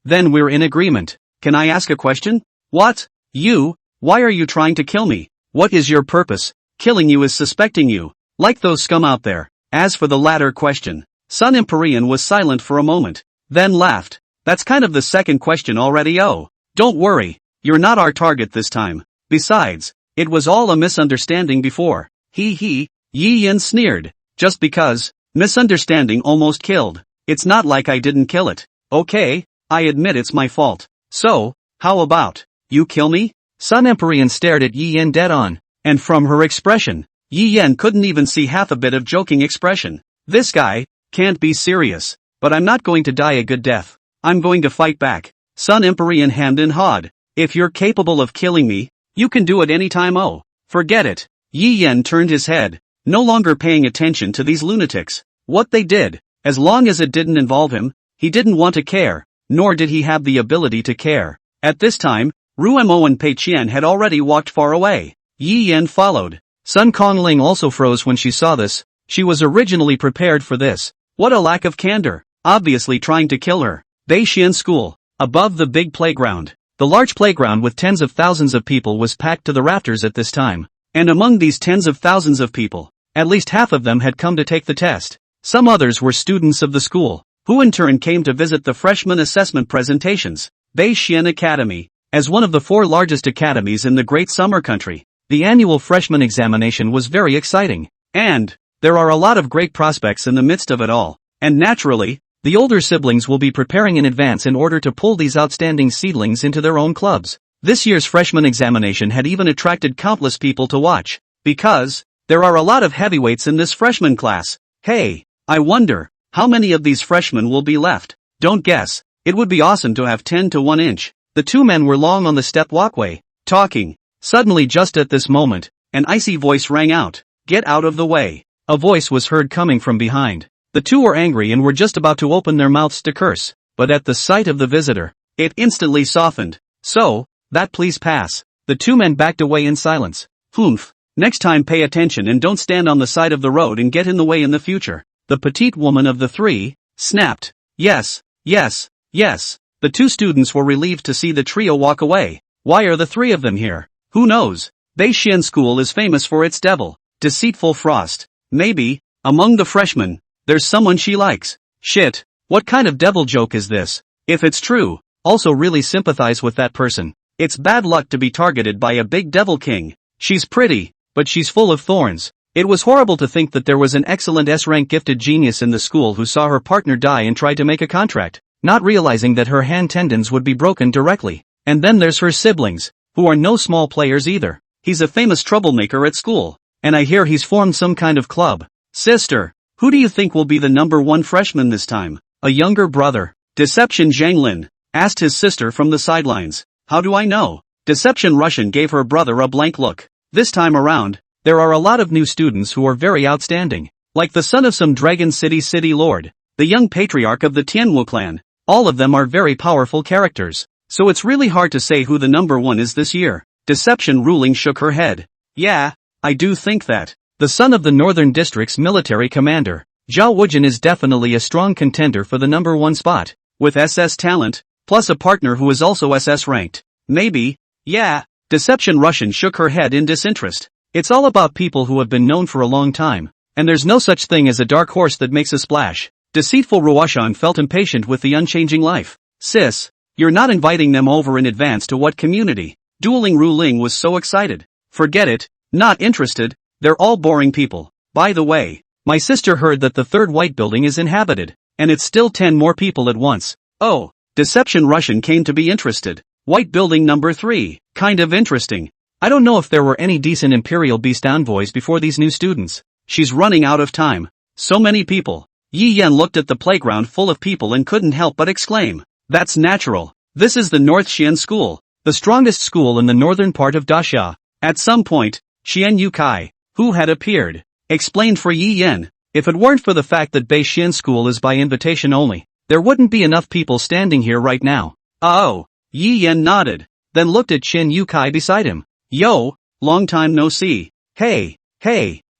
then we're in agreement. Can I ask a question? What? You? Why are you trying to kill me? What is your purpose? Killing you is suspecting you, like those scum out there. As for the latter question, Sun Empyrean was silent for a moment, then laughed. That's kind of the second question already. Oh, don't worry, you're not our target this time. Besides, it was all a misunderstanding before. Yi Yan sneered. Just because, misunderstanding almost killed. It's not like I didn't kill it. Okay, I admit it's my fault. So, how about, you kill me? Sun Empyrean stared at Yi Yan dead on, and from her expression, Yi Yan couldn't even see half a bit of joking expression. This guy can't be serious. But I'm not going to die a good death. I'm going to fight back. Sun Imperi in hand and hod. If you're capable of killing me, you can do it anytime. Oh, forget it. Yi Yan turned his head, no longer paying attention to these lunatics. What they did, as long as it didn't involve him, he didn't want to care, nor did he have the ability to care. At this time, Ruemo and Pei Qian had already walked far away. Yi Yan followed. Sun Kongling also froze when she saw this. She was originally prepared for this. What a lack of candor. Obviously trying to kill her. Beixian School. Above the big playground. The large playground with tens of thousands of people was packed to the rafters at this time. And among these tens of thousands of people, at least half of them had come to take the test. Some others were students of the school, who in turn came to visit the freshman assessment presentations. Beixian Academy. As one of the 4 largest academies in the Great Summer Country, the annual freshman examination was very exciting. And there are a lot of great prospects in the midst of it all. And naturally, the older siblings will be preparing in advance in order to pull these outstanding seedlings into their own clubs. This year's freshman examination had even attracted countless people to watch, because there are a lot of heavyweights in this freshman class. Hey, I wonder, how many of these freshmen will be left? Don't guess. It would be awesome to have 10 to 1 inch. The 2 men were long on the step walkway, talking. Suddenly just at this moment, an icy voice rang out. Get out of the way. A voice was heard coming from behind. The 2 were angry and were just about to open their mouths to curse, but at the sight of the visitor, it instantly softened. So, that please pass. The 2 men backed away in silence. Humph. Next time pay attention and don't stand on the side of the road and get in the way in the future. The petite woman of the 3, snapped. Yes, yes, yes. The 2 students were relieved to see the trio walk away. Why are the 3 of them here? Who knows? Beixian School is famous for its devil, deceitful frost. Maybe, among the freshmen, there's someone she likes. Shit, what kind of devil joke is this? If it's true, also really sympathize with that person. It's bad luck to be targeted by a big devil king. She's pretty, but she's full of thorns. It was horrible to think that there was an excellent S-rank gifted genius in the school who saw her partner die and tried to make a contract, not realizing that her hand tendons would be broken directly. And then there's her siblings, who are no small players either. He's a famous troublemaker at school, and I hear he's formed some kind of club. Sister, who do you think will be the number 1 freshman this time? A younger brother. Deception Zhanglin asked his sister from the sidelines. How do I know? Deception Russian gave her brother a blank look. This time around, there are a lot of new students who are very outstanding. Like the son of some Dragon City lord, the young patriarch of the Tianwu clan. All of them are very powerful characters. So it's really hard to say who the number 1 is this year. Deception Ruling shook her head. Yeah, I do think that. The son of the Northern District's military commander, Zhao Wujin is definitely a strong contender for the number 1 spot. With SS talent, plus a partner who is also SS ranked. Maybe, yeah. Deception Russian shook her head in disinterest. It's all about people who have been known for a long time. And there's no such thing as a dark horse that makes a splash. Deceitful Ruoshan felt impatient with the unchanging life. Sis, you're not inviting them over in advance to what community? Dueling Ruling was so excited. Forget it, not interested. They're all boring people. By the way, my sister heard that the 3rd white building is inhabited, and it's still 10 more people at once. Oh, Deception Russian came to be interested. White building number 3, kind of interesting. I don't know if there were any decent Imperial Beast envoys before these new students. She's running out of time. So many people. Yi Yan looked at the playground full of people and couldn't help but exclaim. That's natural. This is the North Xian School, the strongest school in the northern part of Daxia. At some point, Xian Yukai, who had appeared, explained for Yi Yan, if it weren't for the fact that Beixian School is by invitation only, there wouldn't be enough people standing here right now. Oh, Yi Yan nodded, then looked at Xian Yukai beside him. Yo, long time no see. Hey,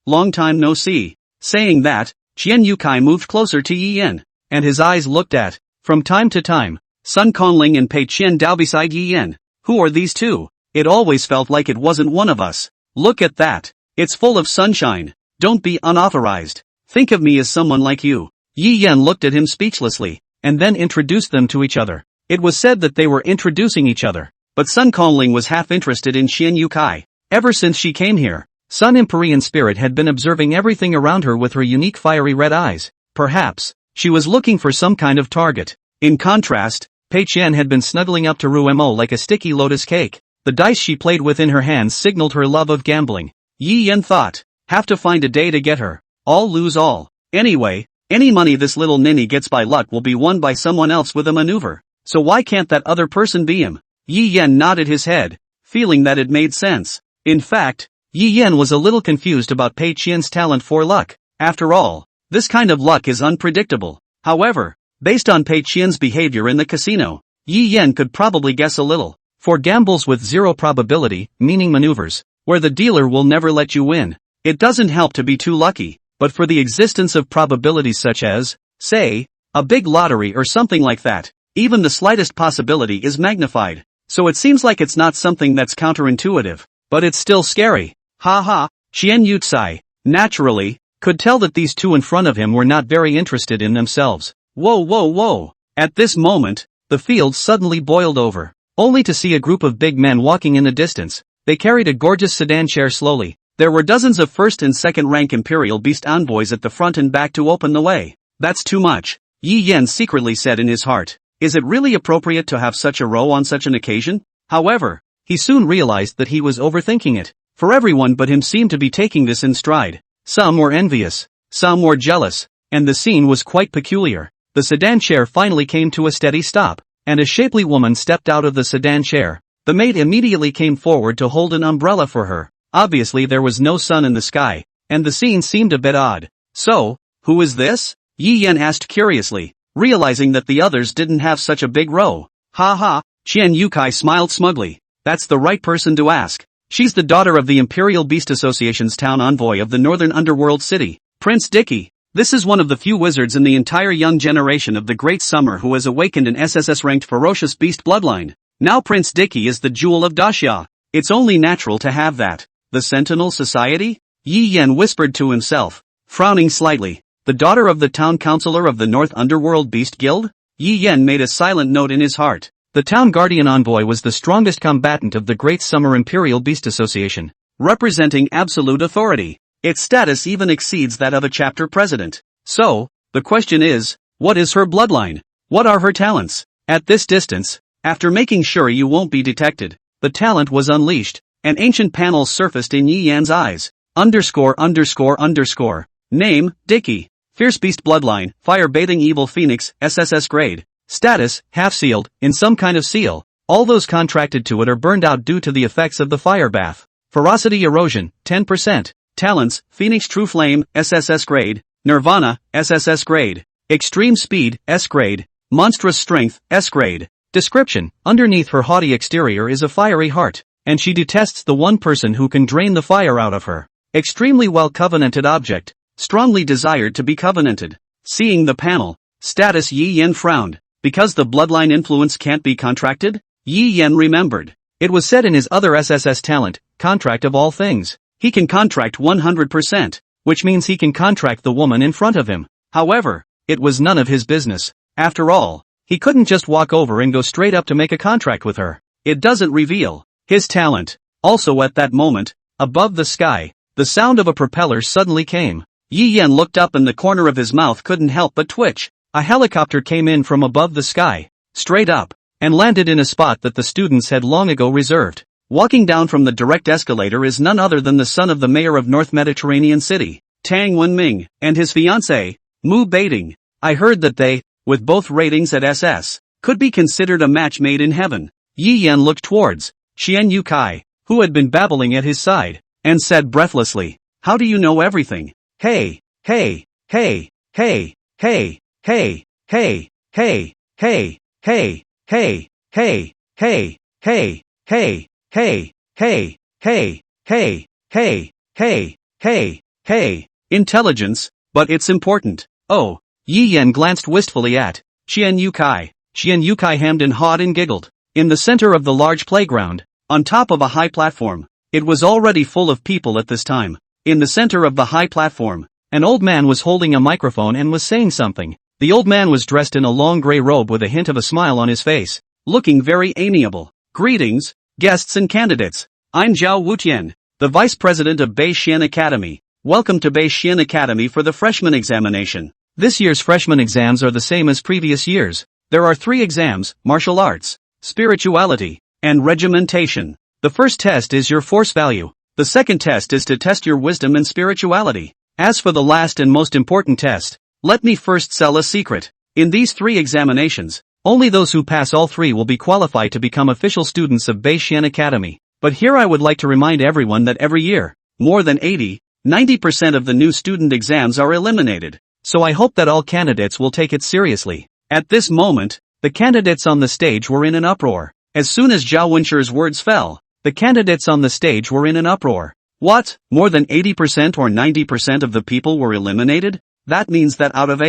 long time no see. Saying that, Xian Yukai moved closer to Yi Yan, and his eyes looked at, from time to time, Sun Kongling and Pei Qian Dao beside Yi Yan. Who are these 2? It always felt like it wasn't one of us. Look at that. It's full of sunshine. Don't be unauthorized. Think of me as someone like you. Yi Yan looked at him speechlessly, and then introduced them to each other. It was said that they were introducing each other, but Sun Kongling was half interested in Xian Yukai. Ever since she came here, Sun Imperian Spirit had been observing everything around her with her unique fiery red eyes. Perhaps, she was looking for some kind of target. In contrast, Pei Qian had been snuggling up to Ruemo like a sticky lotus cake. The dice she played with in her hands signaled her love of gambling. Yi Yan thought, have to find a day to get her. All lose all. Anyway, Any money this little ninny gets by luck will be won by someone else with a maneuver. So why can't that other person be him? Yi Yan nodded his head, feeling that it made sense. In fact, Yi Yan was a little confused about Pei Qian's talent for luck. After all, this kind of luck is unpredictable. However, based on Pei Qian's behavior in the casino, Yi Yan could probably guess a little. For gambles with zero probability, meaning maneuvers, where the dealer will never let you win, it doesn't help to be too lucky. But for the existence of probabilities such as, say, a big lottery or something like that, even the slightest possibility is magnified. So it seems like it's not something that's counterintuitive, but it's still scary. Ha. Qian Yucai, naturally, could tell that these two in front of him were not very interested in themselves. Whoa. At this moment, the field suddenly boiled over, only to see a group of big men walking in the distance. They carried a gorgeous sedan chair slowly. There were dozens of first and second rank Imperial Beast envoys at the front and back to open the way. That's too much, Yi Yan secretly said in his heart. Is it really appropriate to have such a row on such an occasion? However, he soon realized that he was overthinking it, for everyone but him seemed to be taking this in stride. Some were envious, some were jealous, and the scene was quite peculiar. The sedan chair finally came to a steady stop, and a shapely woman stepped out of the sedan chair. The maid immediately came forward to hold an umbrella for her. Obviously there was no sun in the sky, and the scene seemed a bit odd. So, who is this? Yi Yan asked curiously, realizing that the others didn't have such a big row. Ha. Qian Yucai smiled smugly. That's the right person to ask. She's the daughter of the Imperial Beast Association's town envoy of the northern underworld city, Prince Dicky. This is one of the few wizards in the entire young generation of the Great Summer who has awakened an SSS-ranked ferocious beast bloodline. Now Prince Dicky is the jewel of Daxia. It's only natural to have that. The Sentinel Society? Yi Yan whispered to himself, frowning slightly. The daughter of the town councilor of the North Underworld Beast Guild? Yi Yan made a silent note in his heart. The town guardian envoy was the strongest combatant of the Great Summer Imperial Beast Association, representing absolute authority. Its status even exceeds that of a chapter president. So, the question is, what is her bloodline? What are her talents? At this distance, after making sure you won't be detected, the talent was unleashed. An ancient panel surfaced in Yi Yan's eyes. _____. Name, Dicky. Fierce Beast Bloodline, Fire-Bathing Evil Phoenix, SSS grade. Status, half-sealed, in some kind of seal. All those contracted to it are burned out due to the effects of the fire bath. Ferocity Erosion, 10%. Talents, Phoenix True Flame, SSS grade. Nirvana, SSS grade. Extreme Speed, S grade. Monstrous Strength, S grade. Description, underneath her haughty exterior is a fiery heart, and she detests the one person who can drain the fire out of her. Extremely well-covenanted object, strongly desired to be covenanted. Seeing the panel, status Yi Yan frowned. Because the bloodline influence can't be contracted? Yi Yan remembered. It was said in his other SSS talent, contract of all things. He can contract 100%, which means he can contract the woman in front of him. However, it was none of his business. After all, he couldn't just walk over and go straight up to make a contract with her. It doesn't reveal his talent. Also at that moment, above the sky, the sound of a propeller suddenly came. Yi Yan looked up and the corner of his mouth couldn't help but twitch. A helicopter came in from above the sky, straight up, and landed in a spot that the students had long ago reserved. Walking down from the direct escalator is none other than the son of the mayor of North Mediterranean City, Tang Wenming, and his fiancée, Mu Baiting. I heard that they, with both ratings at SS, could be considered a match made in heaven. Yi Yan looked towards Qian Yucai, who had been babbling at his side, and said breathlessly, "How do you know everything? Hey. Intelligence, but it's important." Oh. Yi Yan glanced wistfully at Qian Yucai. Qian Yucai hemmed and hawed and giggled. In the center of the large playground, on top of a high platform, it was already full of people at this time. In the center of the high platform, an old man was holding a microphone and was saying something. The old man was dressed in a long gray robe with a hint of a smile on his face, looking very amiable. "Greetings, guests and candidates. I'm Zhao Wutian, the vice president of Beixian Academy. Welcome to Beixian Academy for the freshman examination. This year's freshman exams are the same as previous years. There are 3 exams: martial arts, spirituality, and regimentation. The first test is your force value. The second test is to test your wisdom and spirituality. As for the last and most important test, Let me first sell a secret. In these 3 examinations, only those who pass all 3 will be qualified to become official students of Beishian Academy. But here I would like to remind everyone that every year, more than 90% of the new student exams are eliminated. So I hope that all candidates will take it seriously. At this moment, the candidates on the stage were in an uproar. As soon as Zhao Wenshi's words fell, the candidates on the stage were in an uproar. What? More than 80% or 90% of the people were eliminated? That means that out of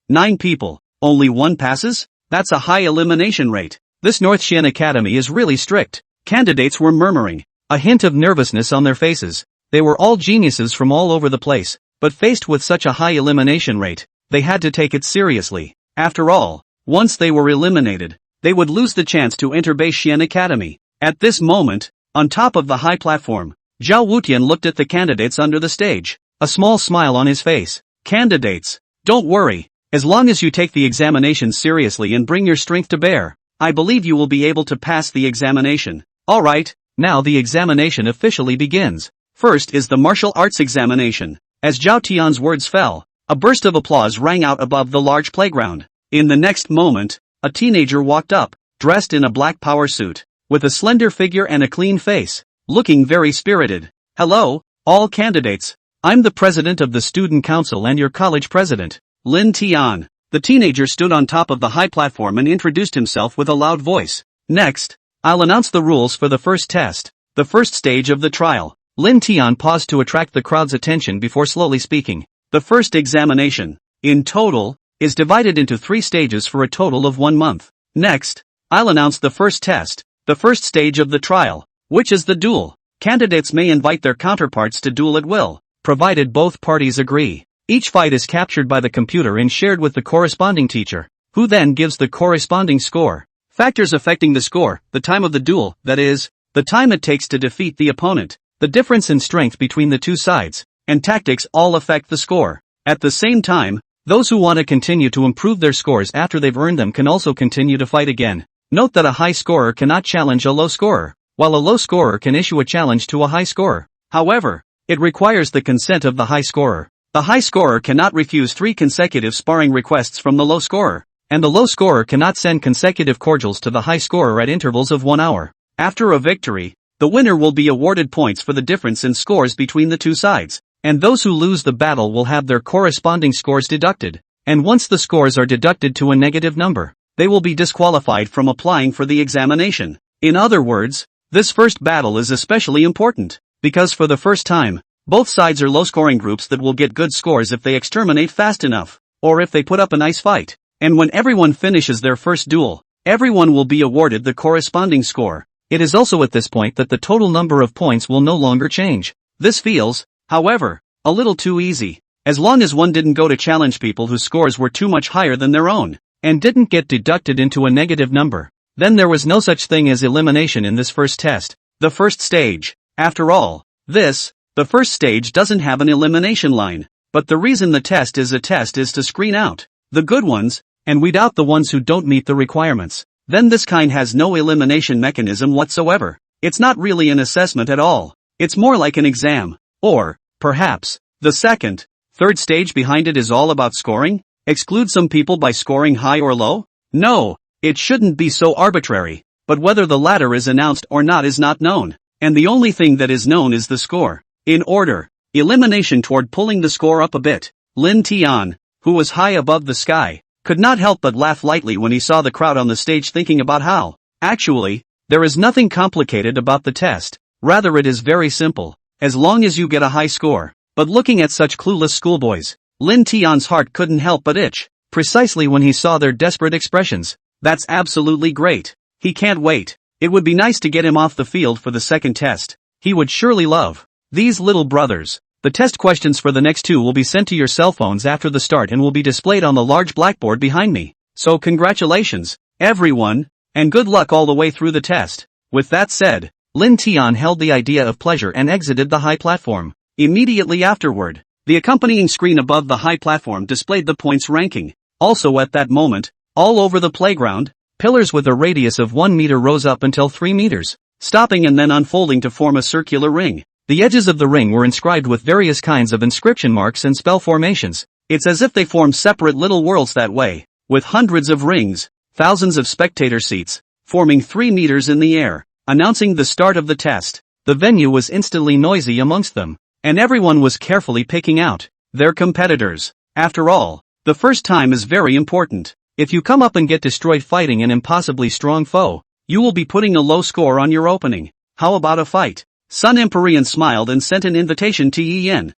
9 people, only 1 passes? That's a high elimination rate. This North Xian Academy is really strict. Candidates were murmuring, a hint of nervousness on their faces. They were all geniuses from all over the place, but faced with such a high elimination rate, they had to take it seriously. After all, once they were eliminated, they would lose the chance to enter Beishian Academy. At this moment, on top of the high platform, Zhao Wutian looked at the candidates under the stage, a small smile on his face. Candidates, don't worry, as long as you take the examination seriously and bring your strength to bear, I believe you will be able to pass the examination. Alright, now the examination officially begins. First is the martial arts examination. As Zhao Tian's words fell, a burst of applause rang out above the large playground. In the next moment, a teenager walked up, dressed in a black power suit, with a slender figure and a clean face, looking very spirited. Hello, all candidates. I'm the president of the student council and your college president, Lin Tian. The teenager stood on top of the high platform and introduced himself with a loud voice. Next, I'll announce the rules for the first test, the first stage of the trial. Lin Tian paused to attract the crowd's attention before slowly speaking. The first examination, in total, is divided into 3 stages for a total of 1 month. Next, I'll announce the first test, the first stage of the trial, which is the duel. Candidates may invite their counterparts to duel at will, provided both parties agree. Each fight is captured by the computer and shared with the corresponding teacher, who then gives the corresponding score. Factors affecting the score, the time of the duel, that is, the time it takes to defeat the opponent, the difference in strength between the 2 sides, and tactics all affect the score. At the same time, those who want to continue to improve their scores after they've earned them can also continue to fight again. Note that a high scorer cannot challenge a low scorer, while a low scorer can issue a challenge to a high scorer. However, it requires the consent of the high scorer. The high scorer cannot refuse 3 consecutive sparring requests from the low scorer, and the low scorer cannot send consecutive cordials to the high scorer at intervals of 1 hour. After a victory, the winner will be awarded points for the difference in scores between the 2 sides, and those who lose the battle will have their corresponding scores deducted, and once the scores are deducted to a negative number, they will be disqualified from applying for the examination. In other words, this first battle is especially important, because for the first time, both sides are low-scoring groups that will get good scores if they exterminate fast enough, or if they put up a nice fight. And when everyone finishes their first duel, everyone will be awarded the corresponding score. It is also at this point that the total number of points will no longer change. This feels, however, a little too easy. As long as one didn't go to challenge people whose scores were too much higher than their own, and didn't get deducted into a negative number, then there was no such thing as elimination in this first test, the first stage. After all, the first stage doesn't have an elimination line, but the reason the test is a test is to screen out the good ones, and weed out the ones who don't meet the requirements. Then this kind has no elimination mechanism whatsoever. It's not really an assessment at all. It's more like an exam. Or, perhaps, the second, third stage behind it is all about scoring? Exclude some people by scoring high or low? No, it shouldn't be so arbitrary. But whether the latter is announced or not is not known. And the only thing that is known is the score. In order, elimination toward pulling the score up a bit. Lin Tian, who was high above the sky, could not help but laugh lightly when he saw the crowd on the stage thinking about how, actually, there is nothing complicated about the test. Rather it is very simple, as long as you get a high score. But looking at such clueless schoolboys, Lin Tian's heart couldn't help but itch, precisely when he saw their desperate expressions. That's absolutely great. He can't wait. It would be nice to get him off the field for the second test. He would surely love these little brothers. The test questions for the next 2 will be sent to your cell phones after the start and will be displayed on the large blackboard behind me. So congratulations, everyone, and good luck all the way through the test. With that said, Lin Tian held the idea of pleasure and exited the high platform. Immediately afterward, the accompanying screen above the high platform displayed the points ranking. Also at that moment, all over the playground, pillars with a radius of 1 meter rose up until 3 meters, stopping and then unfolding to form a circular ring. The edges of the ring were inscribed with various kinds of inscription marks and spell formations. It's as if they form separate little worlds that way, with hundreds of rings, thousands of spectator seats, forming 3 meters in the air, announcing the start of the test. The venue was instantly noisy amongst them, and everyone was carefully picking out their competitors. After all, the first time is very important. If you come up and get destroyed fighting an impossibly strong foe, you will be putting a low score on your opening. How about a fight? Sun Empyrean smiled and sent an invitation to Yi Yan.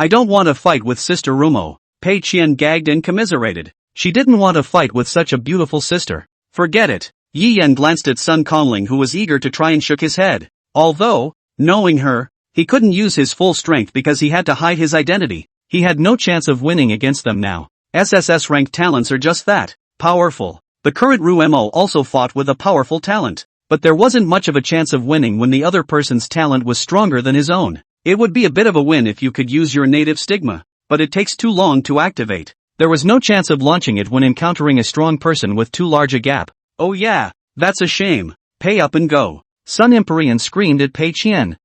I don't want a fight with Sister Rumo. Pei Qian gagged and commiserated. She didn't want a fight with such a beautiful sister. Forget it. Yi Yan glanced at Sun Kongling, who was eager to try and shook his head. Although, knowing her, he couldn't use his full strength because he had to hide his identity. He had no chance of winning against them now. SSS ranked talents are just that, powerful. The current Rumo also fought with a powerful talent, but there wasn't much of a chance of winning when the other person's talent was stronger than his own. It would be a bit of a win if you could use your native stigma, but it takes too long to activate. There was no chance of launching it when encountering a strong person with too large a gap. Oh yeah, that's a shame. Pay up and go. Sun Empyrean screamed at Pei Qian.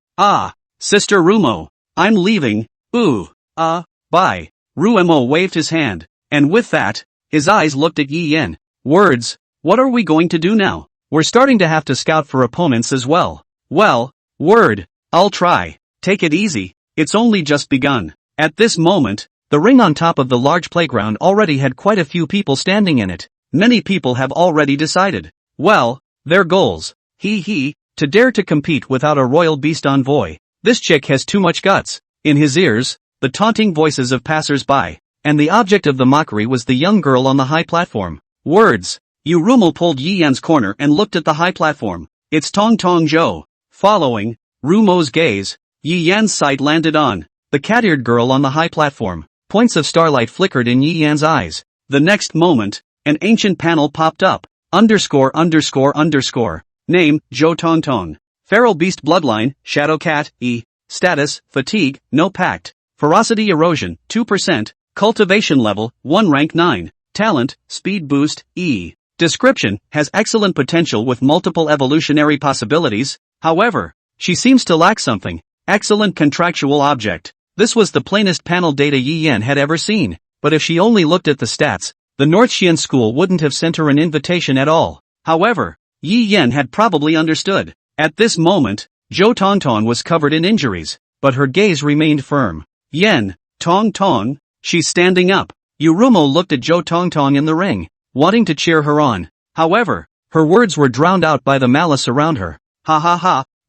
Sister Rumo, I'm leaving. Bye. Rumo waved his hand, and with that, his eyes looked at Yi Yan. Words, what are we going to do now? We're starting to have to scout for opponents as well. Well, word, I'll try. Take it easy, it's only just begun. At this moment, the ring on top of the large playground already had quite a few people standing in it. Many people have already decided, well, their goals. To dare to compete without a royal beast envoy. This chick has too much guts. In his ears, the taunting voices of passers-by, and the object of the mockery was the young girl on the high platform. Words. Rumo pulled Yi Yan's corner and looked at the high platform. It's Tong Tong Zhou. Following Rumo's gaze, Yi Yan's sight landed on the cat-eared girl on the high platform. Points of starlight flickered in Yi Yan's eyes. The next moment, an ancient panel popped up. _____. Name, Zhou Tong Tong. Feral beast bloodline, shadow cat, E. Status, fatigue, no pact. Ferocity erosion, 2%. Cultivation level, 1 rank 9. Talent, speed boost, E. Description, has excellent potential with multiple evolutionary possibilities. However, she seems to lack something. Excellent contractual object. This was the plainest panel data Yi Yan had ever seen, but if she only looked at the stats, the North Xian school wouldn't have sent her an invitation at all. However, Yi Yan had probably understood. At this moment, Zhou Tongtong was covered in injuries, but her gaze remained firm. Yan, Tong, she's standing up. Rumo looked at Zhou Tongtong in the ring, wanting to cheer her on. However, her words were drowned out by the malice around her.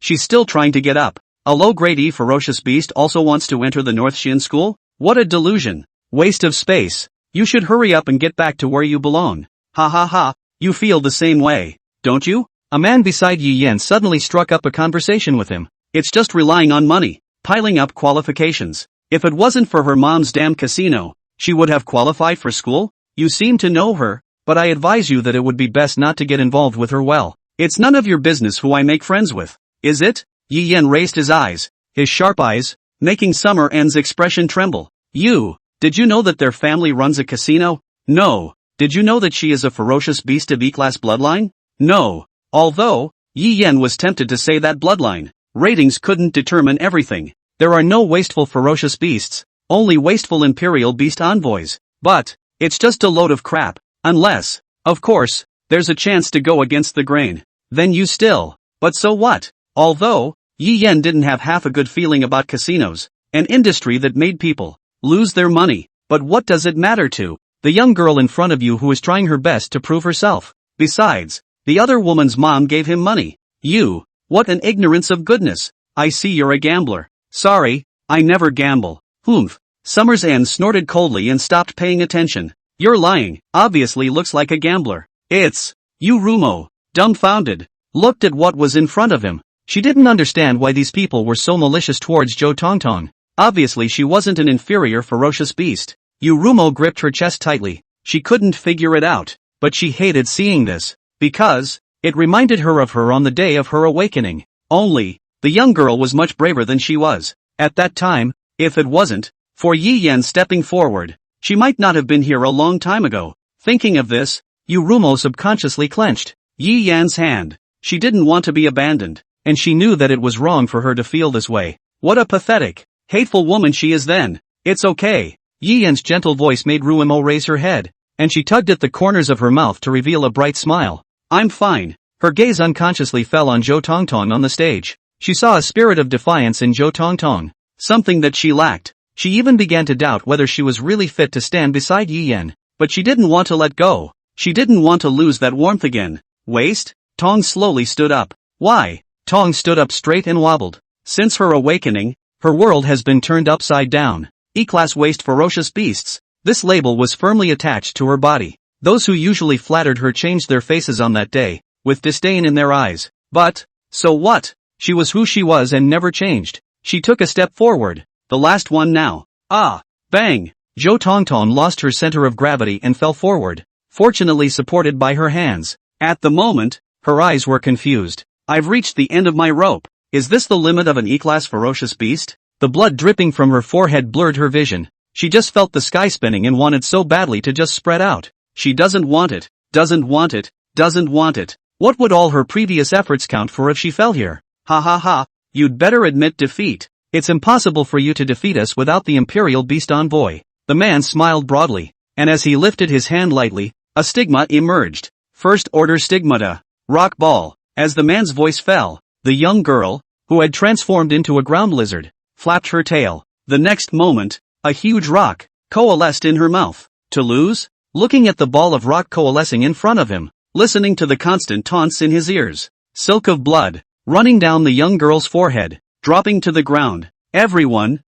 She's still trying to get up. A low-grade E ferocious beast also wants to enter the North Xian school? What a delusion. Waste of space. You should hurry up and get back to where you belong. You feel the same way, don't you? A man beside Yi Yan suddenly struck up a conversation with him. It's just relying on money, piling up qualifications. If it wasn't for her mom's damn casino, she would have qualified for school? You seem to know her, but I advise you that it would be best not to get involved with her. Well, it's none of your business who I make friends with, is it? Yi Yan raised his eyes, his sharp eyes, making Summer Ann's expression tremble. Did you know that their family runs a casino? No. Did you know that she is a ferocious beast of E-class bloodline? No. Although, Yi Yan was tempted to say that bloodline ratings couldn't determine everything. There are no wasteful ferocious beasts, only wasteful imperial beast envoys. But, it's just a load of crap. Unless, of course, there's a chance to go against the grain. Then you still. But so what? Although, Yi Yan didn't have half a good feeling about casinos, an industry that made people lose their money. But what does it matter to the young girl in front of you who is trying her best to prove herself? Besides, the other woman's mom gave him money. What an ignorance of goodness. I see you're a gambler. Sorry, I never gamble. Summers Ann snorted coldly and stopped paying attention. You're lying, obviously looks like a gambler. It's Rumo, dumbfounded, looked at what was in front of him. She didn't understand why these people were so malicious towards Zhou Tongtong. Obviously she wasn't an inferior ferocious beast. Rumo gripped her chest tightly. She couldn't figure it out, but she hated seeing this, because it reminded her of her on the day of her awakening. Only, the young girl was much braver than she was. At that time, if it wasn't for Yi Yan stepping forward, she might not have been here a long time ago. Thinking of this, Rumo subconsciously clenched Yi Yan's hand. She didn't want to be abandoned, and she knew that it was wrong for her to feel this way. What a pathetic, hateful woman she is then. It's okay. Yi Yan's gentle voice made Ruimo raise her head, and she tugged at the corners of her mouth to reveal a bright smile. I'm fine. Her gaze unconsciously fell on Zhou Tongtong on the stage. She saw a spirit of defiance in Zhou Tongtong, something that she lacked. She even began to doubt whether she was really fit to stand beside Yi Yan, but she didn't want to let go. She didn't want to lose that warmth again. Waist? Tong slowly stood up. Why? Tong stood up straight and wobbled. Since her awakening, her world has been turned upside down. E-class waist ferocious beasts. This label was firmly attached to her body. Those who usually flattered her changed their faces on that day, with disdain in their eyes. But, so what? She was who she was and never changed. She took a step forward. The last one now. Ah! Bang! Zhou Tongtong lost her center of gravity and fell forward, fortunately supported by her hands. At the moment, her eyes were confused. I've reached the end of my rope. Is this the limit of an E-class ferocious beast? The blood dripping from her forehead blurred her vision. She just felt the sky spinning and wanted so badly to just spread out. She doesn't want it, doesn't want it, doesn't want it. What would all her previous efforts count for if she fell here? Ha ha ha, you'd better admit defeat. It's impossible for you to defeat us without the Imperial Beast Envoy. The man smiled broadly, and as he lifted his hand lightly, a stigma emerged. First Order Stigmata. Rock Ball. As the man's voice fell, the young girl, who had transformed into a ground lizard, flapped her tail. The next moment, a huge rock coalesced in her mouth. To lose? Looking at the ball of rock coalescing in front of him, listening to the constant taunts in his ears, silk of blood, running down the young girl's forehead, dropping to the ground. Everyone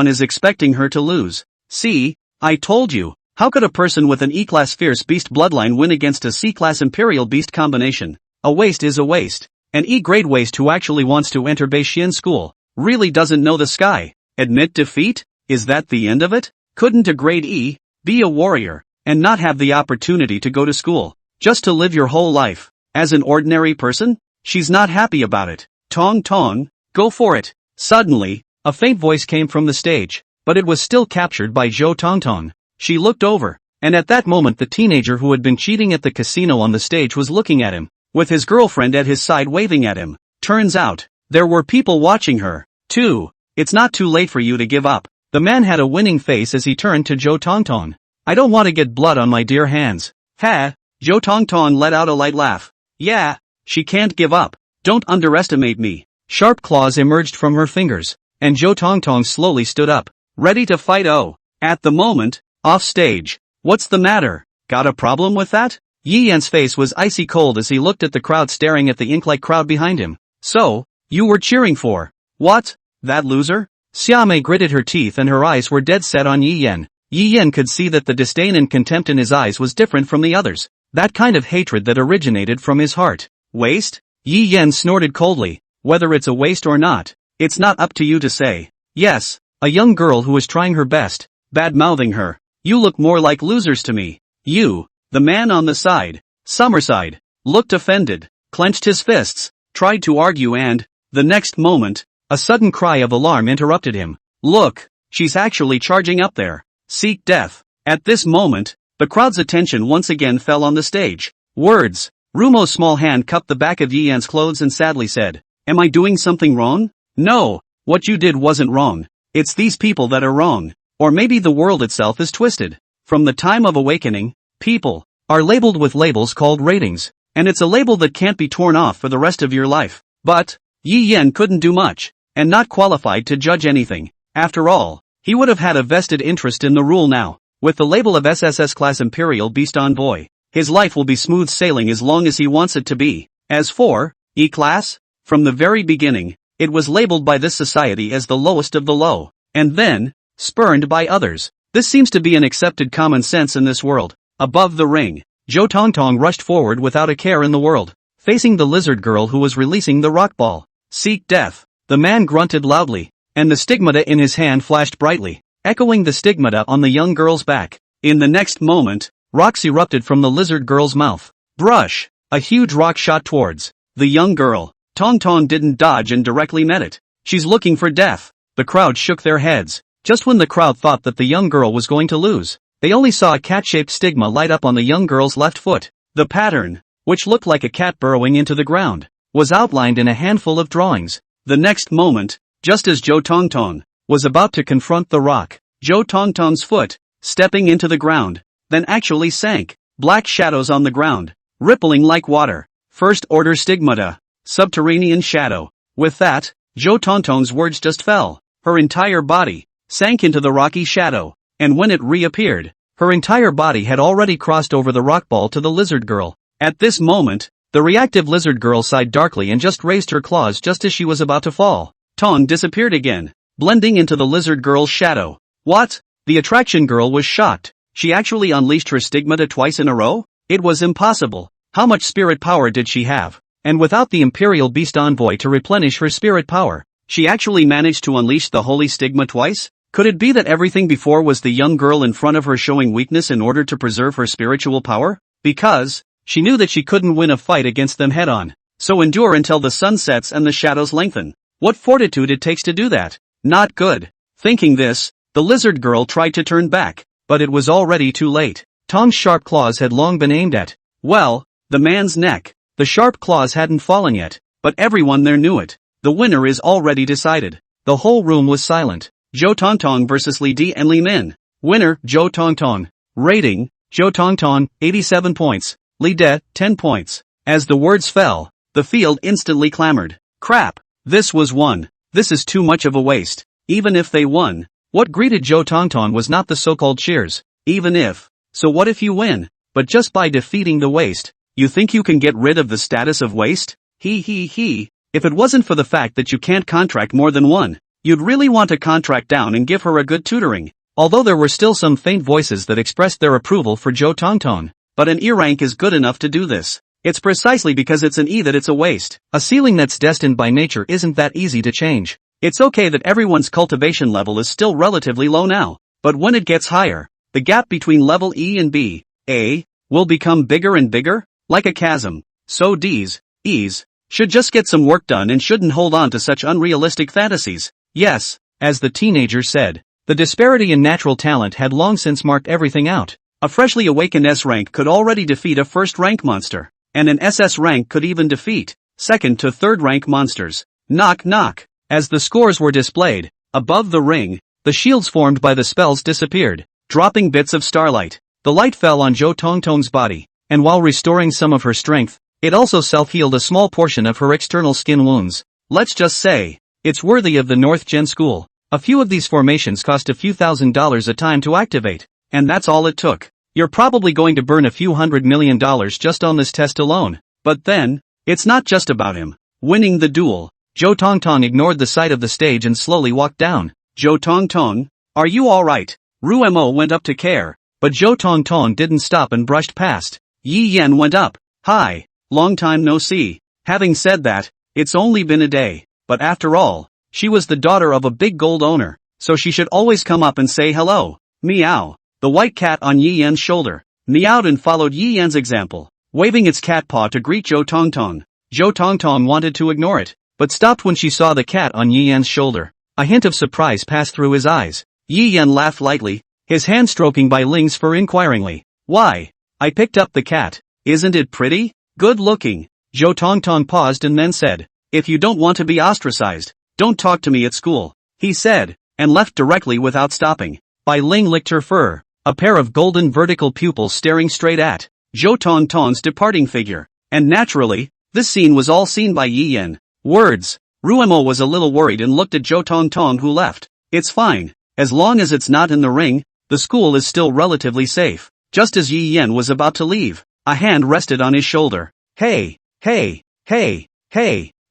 is expecting her to lose. See, I told you. How could a person with an E-class fierce beast bloodline win against a C-class Imperial beast combination? A waste is a waste. An E-grade waste who actually wants to enter Beixin school really doesn't know the sky. Admit defeat? Is that the end of it? Couldn't a grade E be a warrior and not have the opportunity to go to school, just to live your whole life as an ordinary person? She's not happy about it. Tong Tong, go for it. Suddenly, a faint voice came from the stage, but it was still captured by Zhou Tongtong. She looked over, and at that moment the teenager who had been cheating at the casino on the stage was looking at him, with his girlfriend at his side waving at him. Turns out, there were people watching her, too. It's not too late for you to give up. The man had a winning face as he turned to Zhou Tongtong. I don't want to get blood on my dear hands. Ha! Zhou Tongtong let out a light laugh. Yeah, she can't give up. Don't underestimate me. Sharp claws emerged from her fingers, and Zhou Tongtong slowly stood up, ready to fight. Oh, at the moment, off stage. What's the matter? Got a problem with that? Yi Yan's face was icy cold as he looked at the crowd staring at the ink-like crowd behind him. So, you were cheering for what? That loser? Xiamei gritted her teeth and her eyes were dead set on Yi Yan. Yi Yan could see that the disdain and contempt in his eyes was different from the others. That kind of hatred that originated from his heart. Waste? Yi Yan snorted coldly. Whether it's a waste or not, it's not up to you to say. Yes, a young girl who is trying her best, bad-mouthing her. You look more like losers to me. You, the man on the side, Summerside, looked offended, clenched his fists, tried to argue and, the next moment, a sudden cry of alarm interrupted him. Look, she's actually charging up there. Seek death. At this moment, the crowd's attention once again fell on the stage. Words. Rumo's small hand cupped the back of Yi Yan's clothes and sadly said, Am I doing something wrong? No, what you did wasn't wrong. It's these people that are wrong. Or maybe the world itself is twisted. From the time of awakening, people are labeled with labels called ratings, and it's a label that can't be torn off for the rest of your life. But, Yi Yan couldn't do much, and not qualified to judge anything. After all, he would have had a vested interest in the rule now. With the label of SSS Class Imperial Beast Envoy, his life will be smooth sailing as long as he wants it to be. As for E-Class, from the very beginning, it was labeled by this society as the lowest of the low, and then, spurned by others. This seems to be an accepted common sense in this world. Above the ring, Zhou Tongtong rushed forward without a care in the world, facing the lizard girl who was releasing the rock ball. Seek death. The man grunted loudly, and the stigmata in his hand flashed brightly, echoing the stigmata on the young girl's back. In the next moment, rocks erupted from the lizard girl's mouth. Brush! A huge rock shot towards the young girl. Tongtong didn't dodge and directly met it. She's looking for death. The crowd shook their heads. Just when the crowd thought that the young girl was going to lose, they only saw a cat-shaped stigma light up on the young girl's left foot. The pattern, which looked like a cat burrowing into the ground, was outlined in a handful of drawings. The next moment, just as Zhou Tongtong was about to confront the rock, Zhou Tongtong's foot, stepping into the ground, then actually sank. Black shadows on the ground, rippling like water. First order stigmata. Subterranean shadow. With that, Zhou Tongtong's words just fell. Her entire body sank into the rocky shadow, and when it reappeared, her entire body had already crossed over the rock ball to the lizard girl. At this moment, the reactive lizard girl sighed darkly and just raised her claws just as she was about to fall. Tong disappeared again, blending into the lizard girl's shadow. What? The attraction girl was shocked. She actually unleashed her stigmata twice in a row? It was impossible. How much spirit power did she have? And without the Imperial Beast Envoy to replenish her spirit power, she actually managed to unleash the holy stigma twice? Could it be that everything before was the young girl in front of her showing weakness in order to preserve her spiritual power? Because she knew that she couldn't win a fight against them head-on. So endure until the sun sets and the shadows lengthen. What fortitude it takes to do that? Not good. Thinking this, the lizard girl tried to turn back, but it was already too late. Tong's sharp claws had long been aimed at, well, the man's neck. The sharp claws hadn't fallen yet, but everyone there knew it. The winner is already decided. The whole room was silent. Zhou Tongtong vs. Li Di and Li Min. Winner, Zhou Tongtong. Rating, Zhou Tongtong, 87 points. Li Di, 10 points. As the words fell, the field instantly clamored. Crap. This was won. This is too much of a waste. Even if they won, what greeted Zhou Tongtong was not the so-called cheers. Even if. So what if you win? But just by defeating the waste, you think you can get rid of the status of waste? If it wasn't for the fact that you can't contract more than one, you'd really want to contract down and give her a good tutoring. Although there were still some faint voices that expressed their approval for Zhou Tongtong. But an E rank is good enough to do this. It's precisely because it's an E that it's a waste. A ceiling that's destined by nature isn't that easy to change. It's okay that everyone's cultivation level is still relatively low now, but when it gets higher, the gap between level E and B, A, will become bigger and bigger, like a chasm. So D's, E's, should just get some work done and shouldn't hold on to such unrealistic fantasies. Yes, as the teenager said, the disparity in natural talent had long since marked everything out. A freshly awakened S rank could already defeat a first rank monster, and an SS rank could even defeat second to third rank monsters. Knock knock. As the scores were displayed, above the ring, the shields formed by the spells disappeared, dropping bits of starlight. The light fell on Zhou Tongtong's body, and while restoring some of her strength, it also self-healed a small portion of her external skin wounds. Let's just say, it's worthy of the North Gen School. A few of these formations cost a few $1,000s a time to activate, and that's all it took. You're probably going to burn a few $100 million just on this test alone. But then, it's not just about him winning the duel. Zhou Tongtong ignored the sight of the stage and slowly walked down. Zhou Tongtong, are you alright? Ru Mo went up to care, but Zhou Tongtong didn't stop and brushed past. Yi Yan went up. Hi, long time no see. Having said that, it's only been a day, but after all, she was the daughter of a big gold owner, so she should always come up and say hello. Meow. The white cat on Yi Yan's shoulder meowed and followed Yi Yan's example, waving its cat paw to greet Zhou Tongtong. Zhou Tongtong wanted to ignore it, but stopped when she saw the cat on Yi Yan's shoulder. A hint of surprise passed through his eyes. Yi Yan laughed lightly, his hand stroking Bai Ling's fur inquiringly. Why? I picked up the cat. Isn't it pretty? Good looking. Zhou Tongtong paused and then said, if you don't want to be ostracized, don't talk to me at school, he said, and left directly without stopping. Bai Ling licked her fur, a pair of golden vertical pupils staring straight at Zhou Tongtong's departing figure. And naturally, this scene was all seen by Yi Yan. Words. Ru Mo was a little worried and looked at Zhou Tongtong who left. It's fine. As long as it's not in the ring, the school is still relatively safe. Just as Yi Yan was about to leave, a hand rested on his shoulder. Hey,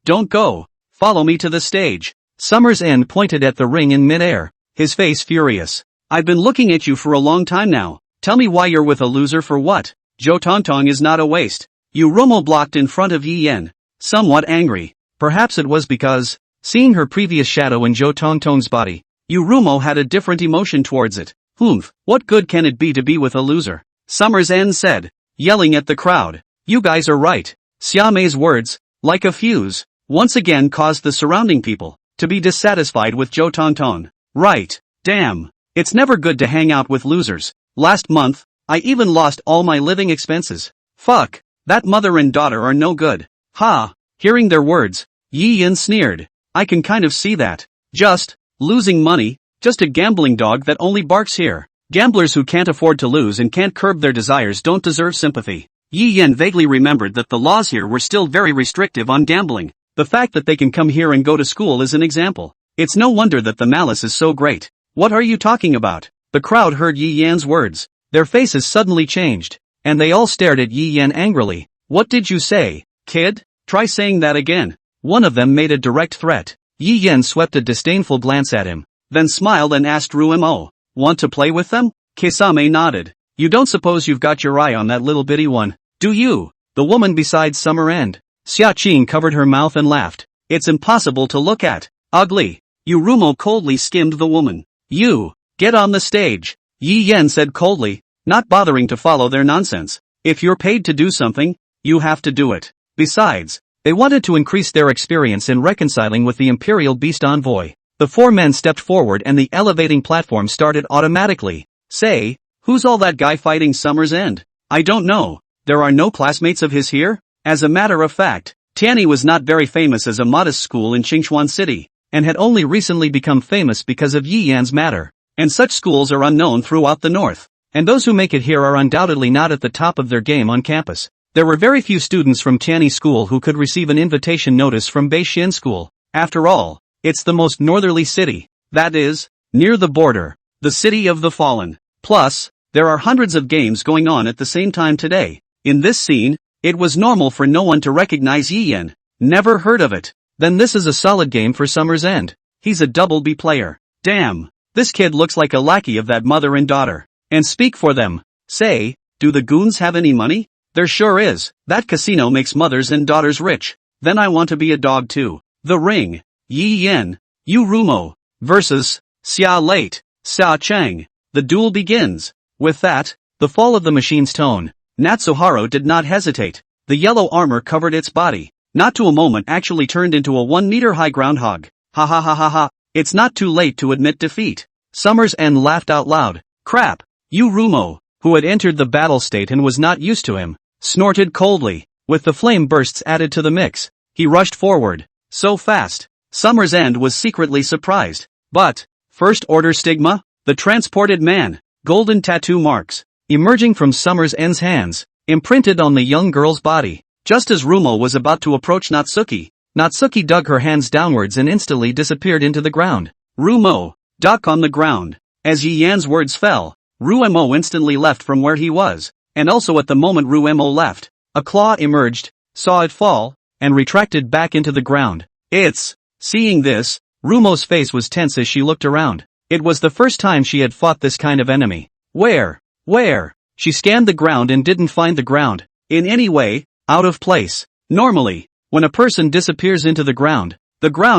don't go. Follow me to the stage. Summer's End pointed at the ring in midair, his face furious. I've been looking at you for a long time now. Tell me why you're with a loser for what? Zhou Tongtong is not a waste. Yu Rumo blocked in front of Yi Yan, somewhat angry. Perhaps it was because, seeing her previous shadow in Zhou Tongtong's body, Yu Rumo had a different emotion towards it. What good can it be to be with a loser? Summer's End said, yelling at the crowd. You guys are right. Xia Mei's words, like a fuse, once again caused the surrounding people to be dissatisfied with Zhou Tongtong. Right. Damn. It's never good to hang out with losers. Last month, I even lost all my living expenses. Fuck. That mother and daughter are no good. Ha. Hearing their words, Yi Yan sneered. I can kind of see that. Just losing money, Just a gambling dog that only barks here. Gamblers who can't afford to lose and can't curb their desires don't deserve sympathy. Yi Yan vaguely remembered that the laws here were still very restrictive on gambling. The fact that they can come here and go to school is an example. It's no wonder that the malice is so great. What are you talking about? The crowd heard Yi Yan's words. Their faces suddenly changed, and they all stared at Yi Yan angrily. What did you say, kid? Try saying that again. One of them made a direct threat. Yi Yan swept a disdainful glance at him, then smiled and asked Rumo, want to play with them? Kisame nodded. You don't suppose you've got your eye on that little bitty one, do you? The woman beside Summer End. Xia Qing covered her mouth and laughed. It's impossible to look at. Ugly. Rumo coldly skimmed the woman. You, get on the stage. Yi Yan said coldly, not bothering to follow their nonsense. If you're paid to do something, you have to do it. Besides, they wanted to increase their experience in reconciling with the Imperial Beast Envoy. The four men stepped forward and the elevating platform started automatically. Say, who's all that guy fighting Summer's End? I don't know. There are no classmates of his here? As a matter of fact, Tianyi was not very famous as a modest school in Qingchuan City, and had only recently become famous because of Yi Yan's matter. And such schools are unknown throughout the north. And those who make it here are undoubtedly not at the top of their game on campus. There were very few students from Tianyi School who could receive an invitation notice from Beixin School. After all, it's the most northerly city. That is, near the border. The city of the fallen. Plus, there are hundreds of games going on at the same time today. In this scene, it was normal for no one to recognize Yi Yan. Never heard of it. Then this is a solid game for Summer's End. He's a double B player. Damn. This kid looks like a lackey of that mother and daughter. And speak for them. Say, do the goons have any money? There sure is. That casino makes mothers and daughters rich. Then I want to be a dog too. The Ring. Yi Yan. Rumo. Versus Xia Late. Xia Cheng. The duel begins. With that, the fall of the machine's tone. Natsuharu did not hesitate. The yellow armor covered its body. Not to a moment actually turned into a 1-meter-high groundhog. Ha ha ha ha ha. It's not too late to admit defeat. Summer's End laughed out loud. Crap. Rumo, who had entered the battle state and was not used to him, snorted coldly. With the flame bursts added to the mix, he rushed forward. So fast. Summer's End was secretly surprised. But, first order stigma? The transported man. Golden tattoo marks. Emerging from Summer's End's hands, imprinted on the young girl's body. Just as Rumo was about to approach Natsuki, Natsuki dug her hands downwards and instantly disappeared into the ground. Rumo, duck on the ground. As Yi Yan's words fell, Rumo instantly left from where he was, and also at the moment Rumo left, a claw emerged, saw it fall, and retracted back into the ground. Seeing this, Rumo's face was tense as she looked around. It was the first time she had fought this kind of enemy. Where? She scanned the ground and didn't find the ground in any way out of place. Normally, when a person disappears into the ground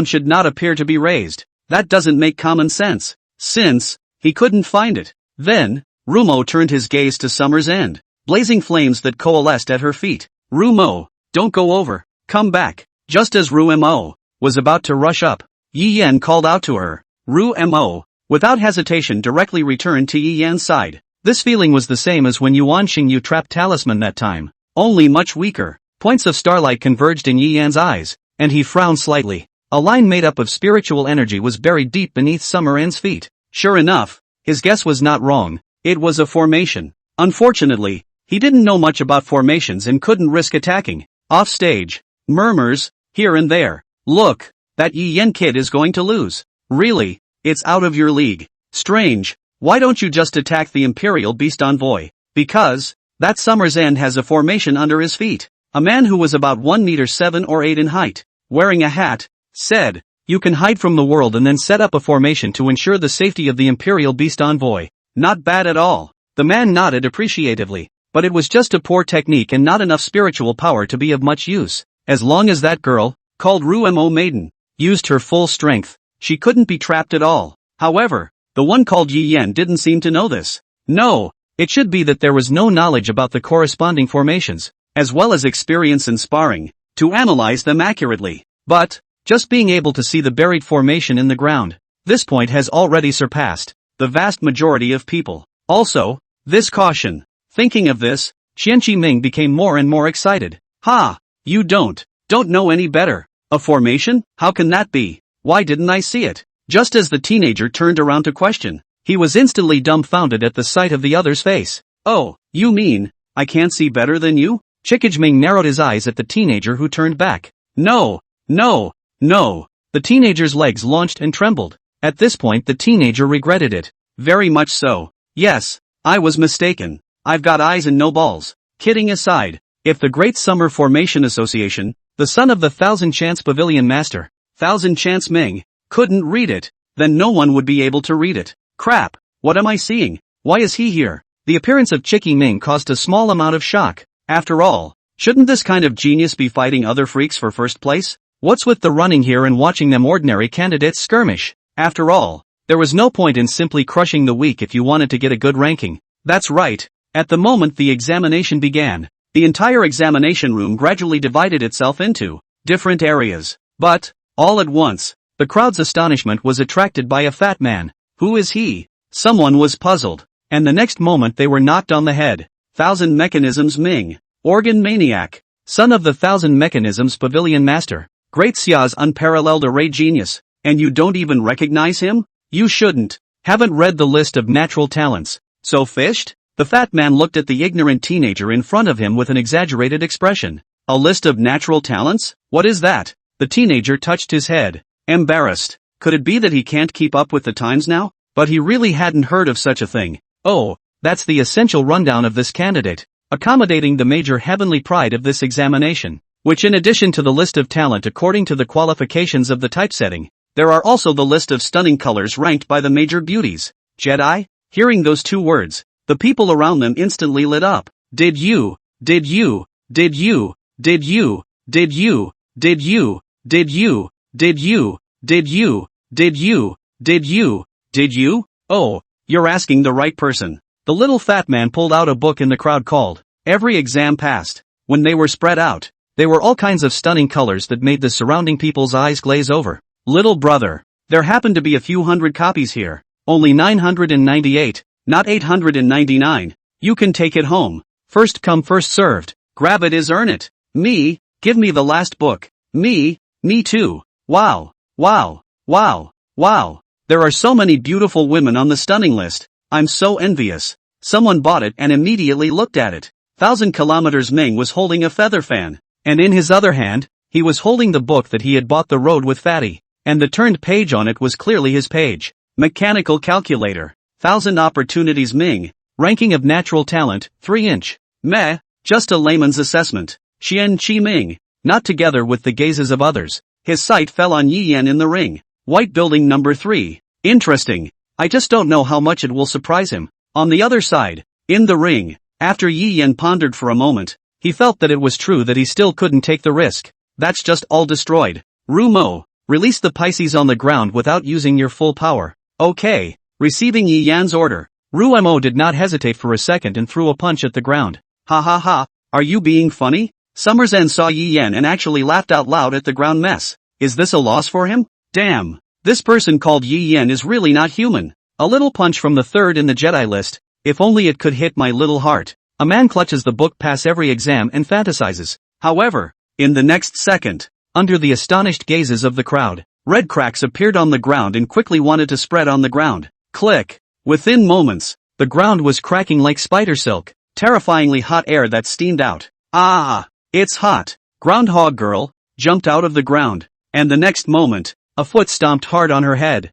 should not appear to be raised. That doesn't make common sense. Since he couldn't find it, then Rumo turned his gaze to Summer's End, blazing flames that coalesced at her feet. Rumo, don't go over. Come back. Just as Rumo was about to rush up, Yi Yan called out to her. Rumo, without hesitation, directly returned to Yi Yan's side. This feeling was the same as when Yuan Xingyu trapped Talisman that time, only much weaker. Points of starlight converged in Yi Yan's eyes, and he frowned slightly. A line made up of spiritual energy was buried deep beneath Summer End's feet. Sure enough, his guess was not wrong. It was a formation. Unfortunately, he didn't know much about formations and couldn't risk attacking. Off stage, murmurs, here and there. Look, that Yi Yan kid is going to lose. Really, it's out of your league. Strange. Why don't you just attack the Imperial Beast Envoy? Because, that Summer's End has a formation under his feet. A man who was about 1 meter 7 or 8 in height, wearing a hat, said, you can hide from the world and then set up a formation to ensure the safety of the Imperial Beast Envoy. Not bad at all. The man nodded appreciatively, but it was just a poor technique and not enough spiritual power to be of much use. As long as that girl, called Rumo Maiden, used her full strength, she couldn't be trapped at all. However, the one called Yi Yan didn't seem to know this. No, it should be that there was no knowledge about the corresponding formations, as well as experience in sparring, to analyze them accurately. But, just being able to see the buried formation in the ground, this point has already surpassed the vast majority of people. Also, this caution. Thinking of this, Qianqi Ming became more and more excited. Ha! You don't know any better. A formation? How can that be? Why didn't I see it? Just as the teenager turned around to question, he was instantly dumbfounded at the sight of the other's face. Oh, you mean, I can't see better than you? Chikajming narrowed his eyes at the teenager who turned back. No, no, no. The teenager's legs launched and trembled. At this point the teenager regretted it. Very much so. Yes, I was mistaken. I've got eyes and no balls. Kidding aside, if the Great Summer Formation Association, the son of the Thousand Chance Pavilion Master, Thousand Chance Ming, couldn't read it, then no one would be able to read it. Crap, what am I seeing? Why is he here? The appearance of Chicky Ming caused a small amount of shock. After all, shouldn't this kind of genius be fighting other freaks for first place? What's with the running here and watching them ordinary candidates skirmish? After all, there was no point in simply crushing the weak if you wanted to get a good ranking. That's right. At the moment the examination began, the entire examination room gradually divided itself into different areas. But, all at once, the crowd's astonishment was attracted by a fat man. Who is he? Someone was puzzled, and the next moment they were knocked on the head. Thousand Mechanisms Ming, Organ Maniac, son of the Thousand Mechanisms Pavilion Master, Great Xia's unparalleled array genius, and you don't even recognize him? You shouldn't. Haven't read the list of natural talents. So fished? The fat man looked at the ignorant teenager in front of him with an exaggerated expression. A list of natural talents? What is that? The teenager touched his head, embarrassed. Could it be that he can't keep up with the times now? But he really hadn't heard of such a thing. Oh, that's the essential rundown of this candidate, accommodating the major heavenly pride of this examination, which in addition to the list of talent according to the qualifications of the typesetting, there are also the list of stunning colors ranked by the major beauties. Jedi? Hearing those two words, the people around them instantly lit up. Did you, did you, did you, did you, did you, did you, did you, did you, did you, did you, did you, did you? Oh, you're asking the right person. The little fat man pulled out a book in the crowd called Every Exam Passed. When they were spread out, they were all kinds of stunning colors that made the surrounding people's eyes glaze over. Little brother, there happen to be a few hundred copies here. Only 998, not 899. You can take it home. First come first served. Grab it is earn it. Me, give me the last book. Me too. Wow, wow, wow, wow. There are so many beautiful women on the stunning list. I'm so envious. Someone bought it and immediately looked at it. 1000 kilometers Ming was holding a feather fan, and in his other hand, he was holding the book that he had bought the road with Fatty, and the turned page on it was clearly his page. Mechanical calculator. 1000 opportunities Ming. Ranking of natural talent, 3-inch. Meh, just a layman's assessment. Qian Qi Ming. Not together with the gazes of others. His sight fell on Yi Yan in the ring. White building number 3. Interesting. I just don't know how much it will surprise him. On the other side, in the ring, after Yi Yan pondered for a moment, he felt that it was true that he still couldn't take the risk. That's just all destroyed. Rumo, release the Pisces on the ground without using your full power. Okay. Receiving Yi Yan's order, Rumo did not hesitate for a second and threw a punch at the ground. Ha ha ha, are you being funny? Summerzen saw Yi Yan and actually laughed out loud at the ground mess. Is this a loss for him? Damn. This person called Yi Yan is really not human. A little punch from the third in the Jedi list. If only it could hit my little heart. A man clutches the book pass every exam and fantasizes. However, in the next second, under the astonished gazes of the crowd, red cracks appeared on the ground and quickly wanted to spread on the ground. Click. Within moments, the ground was cracking like spider silk. Terrifyingly hot air that steamed out. Ah, it's hot. Groundhog Girl jumped out of the ground, and the next moment, a foot stomped hard on her head.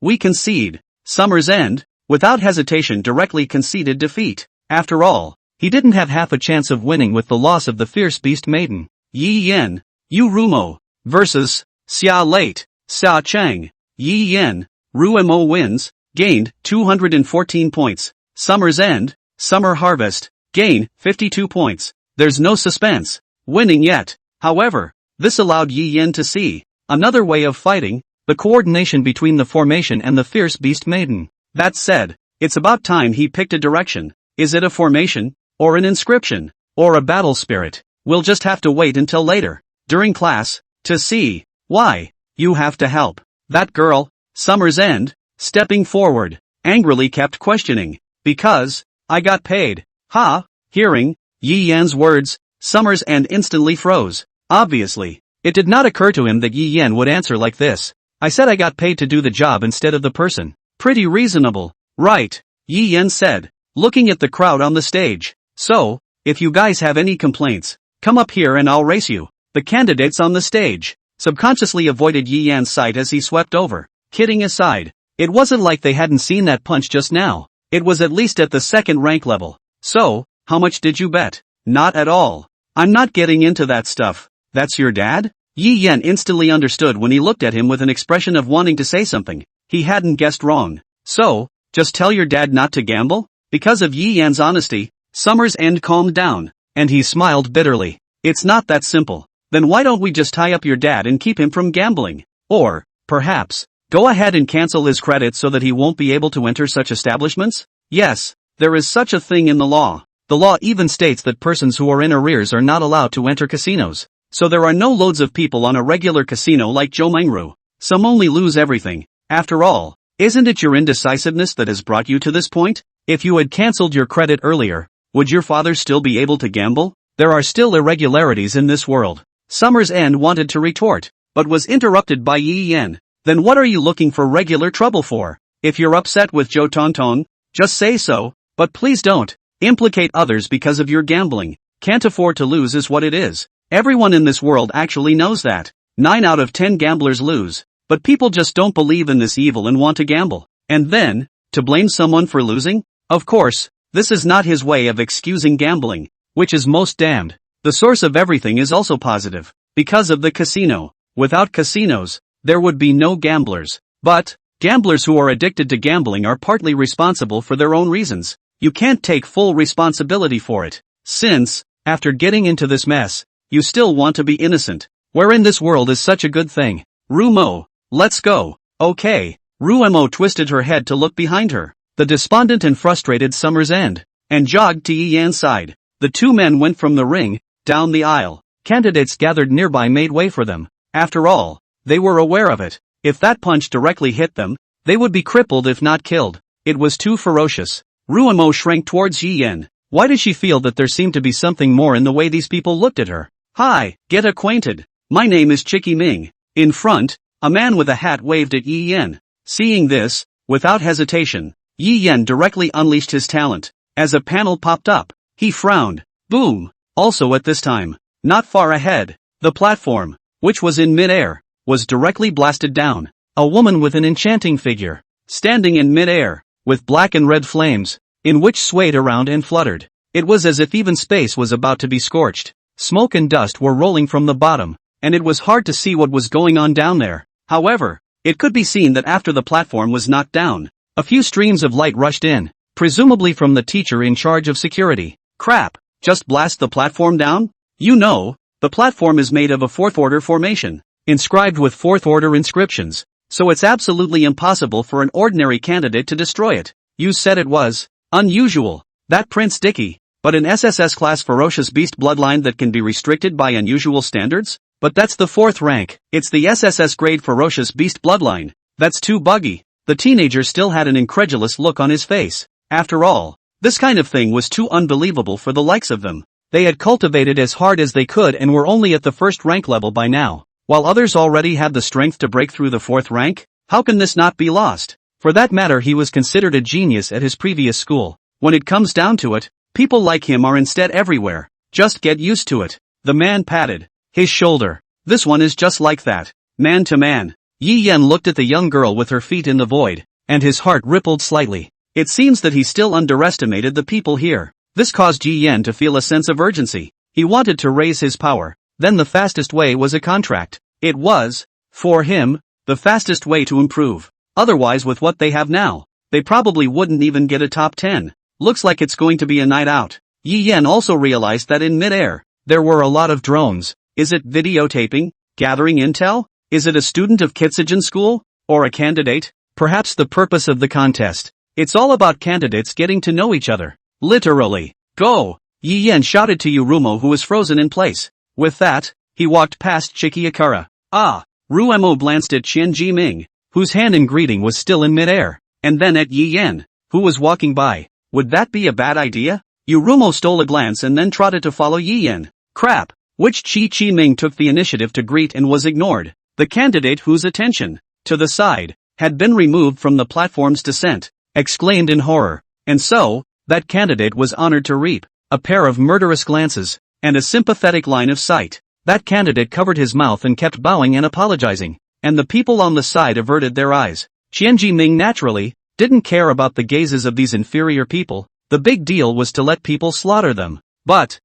We concede. Summer's End, without hesitation directly conceded defeat. After all, he didn't have half a chance of winning with the loss of the fierce beast maiden. Yi Yan, Yu Rumo, versus Xia Late, Xia Cheng. Yi Yan, Rumo wins, gained 214 points. Summer's End, Summer Harvest, gain 52 points. There's no suspense, winning yet. However, this allowed Yi Yan to see another way of fighting, the coordination between the formation and the fierce beast maiden. That said, it's about time he picked a direction. Is it a formation, or an inscription, or a battle spirit? We'll just have to wait until later, during class, to see. Why? You have to help. That girl, Summer's End, stepping forward, angrily kept questioning. Because, I got paid. Ha! Hearing Yi Yan's words, Summer's End instantly froze. Obviously, it did not occur to him that Yi Yan would answer like this. I said I got paid to do the job instead of the person. Pretty reasonable, right? Yi Yan said, looking at the crowd on the stage. So, if you guys have any complaints, come up here and I'll race you. The candidates on the stage subconsciously avoided Yi Yan's sight as he swept over. Kidding aside, it wasn't like they hadn't seen that punch just now. It was at least at the second rank level. So, how much did you bet? Not at all. I'm not getting into that stuff. That's your dad? Yi Yan instantly understood when he looked at him with an expression of wanting to say something. He hadn't guessed wrong. So, just tell your dad not to gamble? Because of Yi Yan's honesty, Summer's End calmed down, and he smiled bitterly. It's not that simple. Then why don't we just tie up your dad and keep him from gambling? Or, perhaps, go ahead and cancel his credit so that he won't be able to enter such establishments? Yes, there is such a thing in the law. The law even states that persons who are in arrears are not allowed to enter casinos. So there are no loads of people on a regular casino like Jomangru. Some only lose everything. After all, isn't it your indecisiveness that has brought you to this point? If you had cancelled your credit earlier, would your father still be able to gamble? There are still irregularities in this world. Summer's End wanted to retort, but was interrupted by Yi Yan. Then what are you looking for regular trouble for? If you're upset with Joe Tontong, just say so, but please don't implicate others because of your gambling. Can't afford to lose is what it is. Everyone in this world actually knows that. 9 out of 10 gamblers lose. But people just don't believe in this evil and want to gamble. And then, to blame someone for losing? Of course, this is not his way of excusing gambling, which is most damned. The source of everything is also positive. Because of the casino. Without casinos, there would be no gamblers. But, gamblers who are addicted to gambling are partly responsible for their own reasons. You can't take full responsibility for it. Since, after getting into this mess, you still want to be innocent. Wherein this world is such a good thing. Rumo, let's go. Okay. Rumo twisted her head to look behind her. The despondent and frustrated Summer's End, and jogged to Yi Yan's side. The two men went from the ring, down the aisle. Candidates gathered nearby made way for them. After all, they were aware of it. If that punch directly hit them, they would be crippled if not killed. It was too ferocious. Rumo shrank towards Yi Yan. Why did she feel that there seemed to be something more in the way these people looked at her? Hi, get acquainted. My name is Chiki Ming. In front, a man with a hat waved at Yi Yan. Seeing this, without hesitation, Yi Yan directly unleashed his talent. As a panel popped up, he frowned. Boom! Also at this time, not far ahead, the platform, which was in mid-air, was directly blasted down. A woman with an enchanting figure, standing in mid-air, with black and red flames, in which swayed around and fluttered. It was as if even space was about to be scorched. Smoke and dust were rolling from the bottom, and it was hard to see what was going on down there. However, it could be seen that after the platform was knocked down, a few streams of light rushed in, presumably from the teacher in charge of security. Crap, just blast the platform down? You know, the platform is made of a fourth-order formation, inscribed with fourth-order inscriptions, so it's absolutely impossible for an ordinary candidate to destroy it. You said it was unusual. That Prince Dicky, but an SSS class ferocious beast bloodline that can be restricted by unusual standards? But that's the 4th rank. It's the SSS grade ferocious beast bloodline. That's too buggy. The teenager still had an incredulous look on his face. After all, this kind of thing was too unbelievable for the likes of them. They had cultivated as hard as they could and were only at the 1st rank level by now, while others already had the strength to break through the 4th rank. How can this not be lost? For that matter, he was considered a genius at his previous school. When it comes down to it, people like him are instead everywhere. Just get used to it. The man patted his shoulder. This one is just like that. Man to man. Yi Yan looked at the young girl with her feet in the void, and his heart rippled slightly. It seems that he still underestimated the people here. This caused Yi Yan to feel a sense of urgency. He wanted to raise his power. Then the fastest way was a contract. It was, for him, the fastest way to improve. Otherwise, with what they have now, they probably wouldn't even get a top 10. Looks like it's going to be a night out. Yi Yan also realized that in mid-air, there were a lot of drones. Is it videotaping? Gathering intel? Is it a student of Kitsujin school? Or a candidate? Perhaps the purpose of the contest. It's all about candidates getting to know each other. Literally. Go! Yi Yan shouted to Yurumo, who was frozen in place. With that, he walked past Chiki Akara. Ah! Ruemo glanced at Qian Jiming, whose hand in greeting was still in mid-air, and then at Yi Yan, who was walking by. Would that be a bad idea? Yurumo stole a glance and then trotted to follow Yi Yan. Crap! Which Qi Ming took the initiative to greet and was ignored. The candidate whose attention to the side, had been removed from the platform's descent, exclaimed in horror. And so, that candidate was honored to reap a pair of murderous glances and a sympathetic line of sight. That candidate covered his mouth and kept bowing and apologizing, and the people on the side averted their eyes. Qian Jiming naturally didn't care about the gazes of these inferior people. The big deal was to let people slaughter them. But,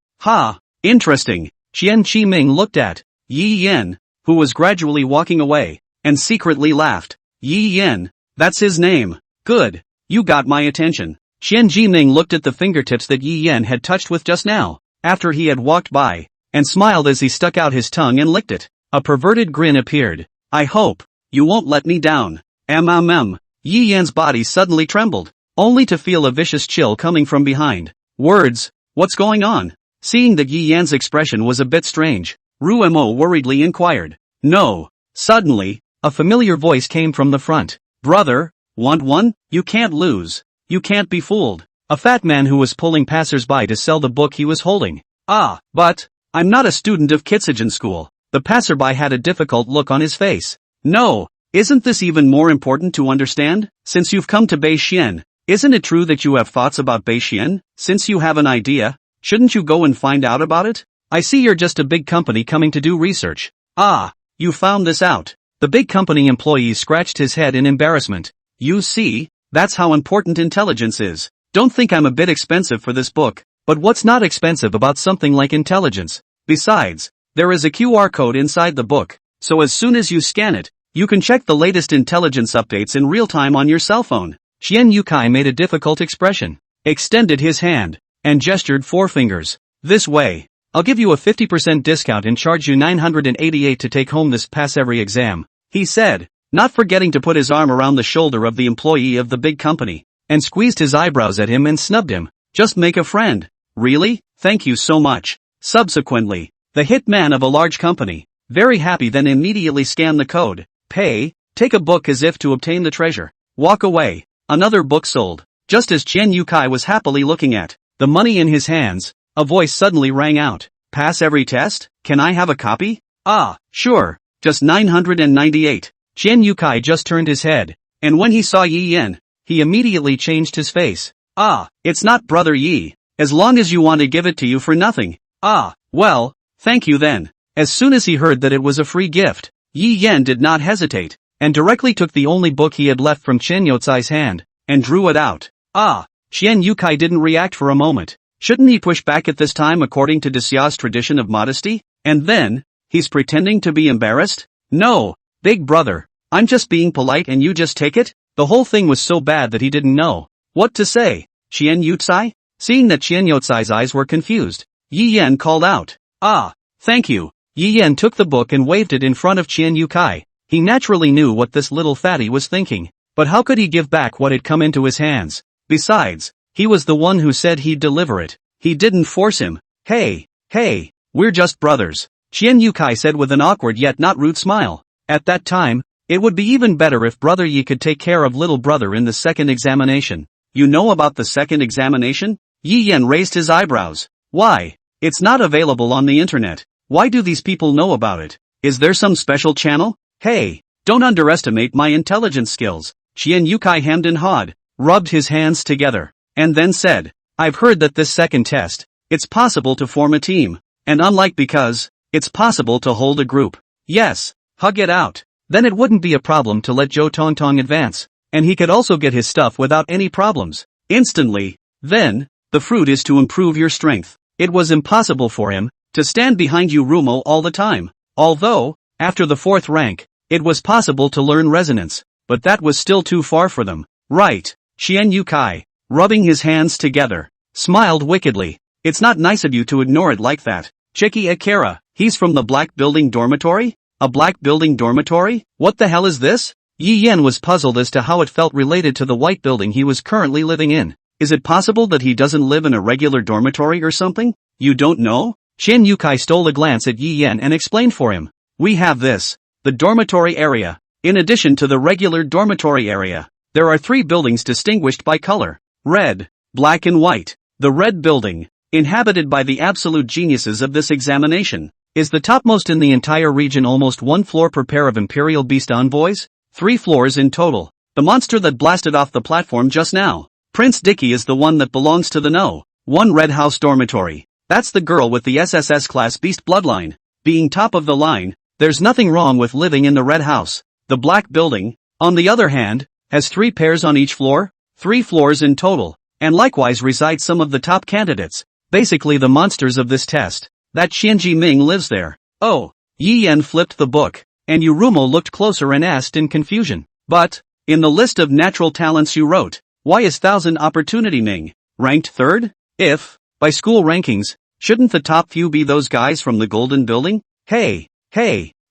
interesting. Qian Jiming looked at Yi Yan, who was gradually walking away, and secretly laughed. Yi Yan, that's his name. Good, you got my attention. Qian Jiming looked at the fingertips that Yi Yan had touched with just now, after he had walked by, and smiled as he stuck out his tongue and licked it. A perverted grin appeared. I hope you won't let me down. Yi Yan's body suddenly trembled, only to feel a vicious chill coming from behind. Words, what's going on? Seeing that Yi Yan's expression was a bit strange, Ruemo worriedly inquired. No. Suddenly, a familiar voice came from the front. Brother, want one? You can't lose. You can't be fooled. A fat man who was pulling passers-by to sell the book he was holding. But I'm not a student of Kitsugen school. The passerby had a difficult look on his face. No, isn't this even more important to understand? Since you've come to Beixian, isn't it true that you have thoughts about Beixian? Since you have an idea, shouldn't you go and find out about it? I see you're just a big company coming to do research. You found this out. The big company employee scratched his head in embarrassment. You see, that's how important intelligence is. Don't think I'm a bit expensive for this book, but what's not expensive about something like intelligence? Besides, there is a QR code inside the book, so as soon as you scan it, you can check the latest intelligence updates in real time on your cell phone. Qian Yukai made a difficult expression, extended his hand, and gestured 4 fingers. This way, I'll give you a 50% discount and charge you 988 to take home this pass every exam, he said, not forgetting to put his arm around the shoulder of the employee of the big company, and squeezed his eyebrows at him and snubbed him. Just make a friend. Really? Thank you so much. Subsequently, the hitman of a large company, very happy, then immediately scanned the code. Pay, take a book as if to obtain the treasure. Walk away. Another book sold. Just as Qian Yukai was happily looking at the money in his hands, a voice suddenly rang out. Pass every test? Can I have a copy? Sure. Just 998. Qian Yukai just turned his head, and when he saw Yi Yan, he immediately changed his face. It's not Brother Yi. As long as you want to give it to you for nothing. Well, thank you then. As soon as he heard that it was a free gift, Yi Yan did not hesitate, and directly took the only book he had left from Chen Yotsai's hand, and drew it out. Qian Yukai didn't react for a moment. Shouldn't he push back at this time according to Desia's tradition of modesty? And then, he's pretending to be embarrassed? No, big brother, I'm just being polite and you just take it? The whole thing was so bad that he didn't know what to say. Qian Yutsai? Seeing that Qian Yotsai's eyes were confused, Yi Yan called out. Thank you. Yi Yan took the book and waved it in front of Qian Yukai. He naturally knew what this little fatty was thinking, but how could he give back what had come into his hands? Besides, he was the one who said he'd deliver it. He didn't force him. Hey, we're just brothers, Qian Yukai said with an awkward yet not rude smile. At that time, it would be even better if Brother Yi could take care of little brother in the second examination. You know about the second examination? Yi Yan raised his eyebrows. Why? It's not available on the internet. Why do these people know about it? Is there some special channel? Hey, don't underestimate my intelligence skills. Qian Yukai hemmed and hawed, rubbed his hands together, and then said, I've heard that this second test, it's possible to form a team, and because, it's possible to hold a group. Yes, hug it out. Then it wouldn't be a problem to let Zhou Tongtong advance, and he could also get his stuff without any problems. Instantly. Then, the fruit is to improve your strength. It was impossible for him to stand behind you Rumo all the time. Although, after the 4th rank, it was possible to learn resonance, but that was still too far for them. Right, Qian Yukai, rubbing his hands together, smiled wickedly. It's not nice of you to ignore it like that. Chiki Akira, he's from the Black Building Dormitory? A Black Building Dormitory? What the hell is this? Yi Yan was puzzled as to how it felt related to the white building he was currently living in. Is it possible that he doesn't live in a regular dormitory or something? You don't know? Qian Yukai stole a glance at Yi Yan and explained for him. We have this, the dormitory area. In addition to the regular dormitory area, there are 3 buildings distinguished by color: red, black and white. The red building, inhabited by the absolute geniuses of this examination, is the topmost in the entire region, almost 1 floor per pair of imperial beast envoys. 3 floors in total. The monster that blasted off the platform just now. Prince Dicky is the one that belongs to the No. 1 Red House dormitory. That's the girl with the SSS class beast bloodline. Being top of the line, there's nothing wrong with living in the Red House. The Black Building, on the other hand, has 3 pairs on each floor, 3 floors in total, and likewise reside some of the top candidates, basically the monsters of this test. That Xianji Ming lives there. Oh. Yi Yan flipped the book, and Yurumo looked closer and asked in confusion. But, in the list of natural talents you wrote, why is 1000 Opportunity Ming ranked 3rd? If, by school rankings, shouldn't the top few be those guys from the Golden Building? Hey,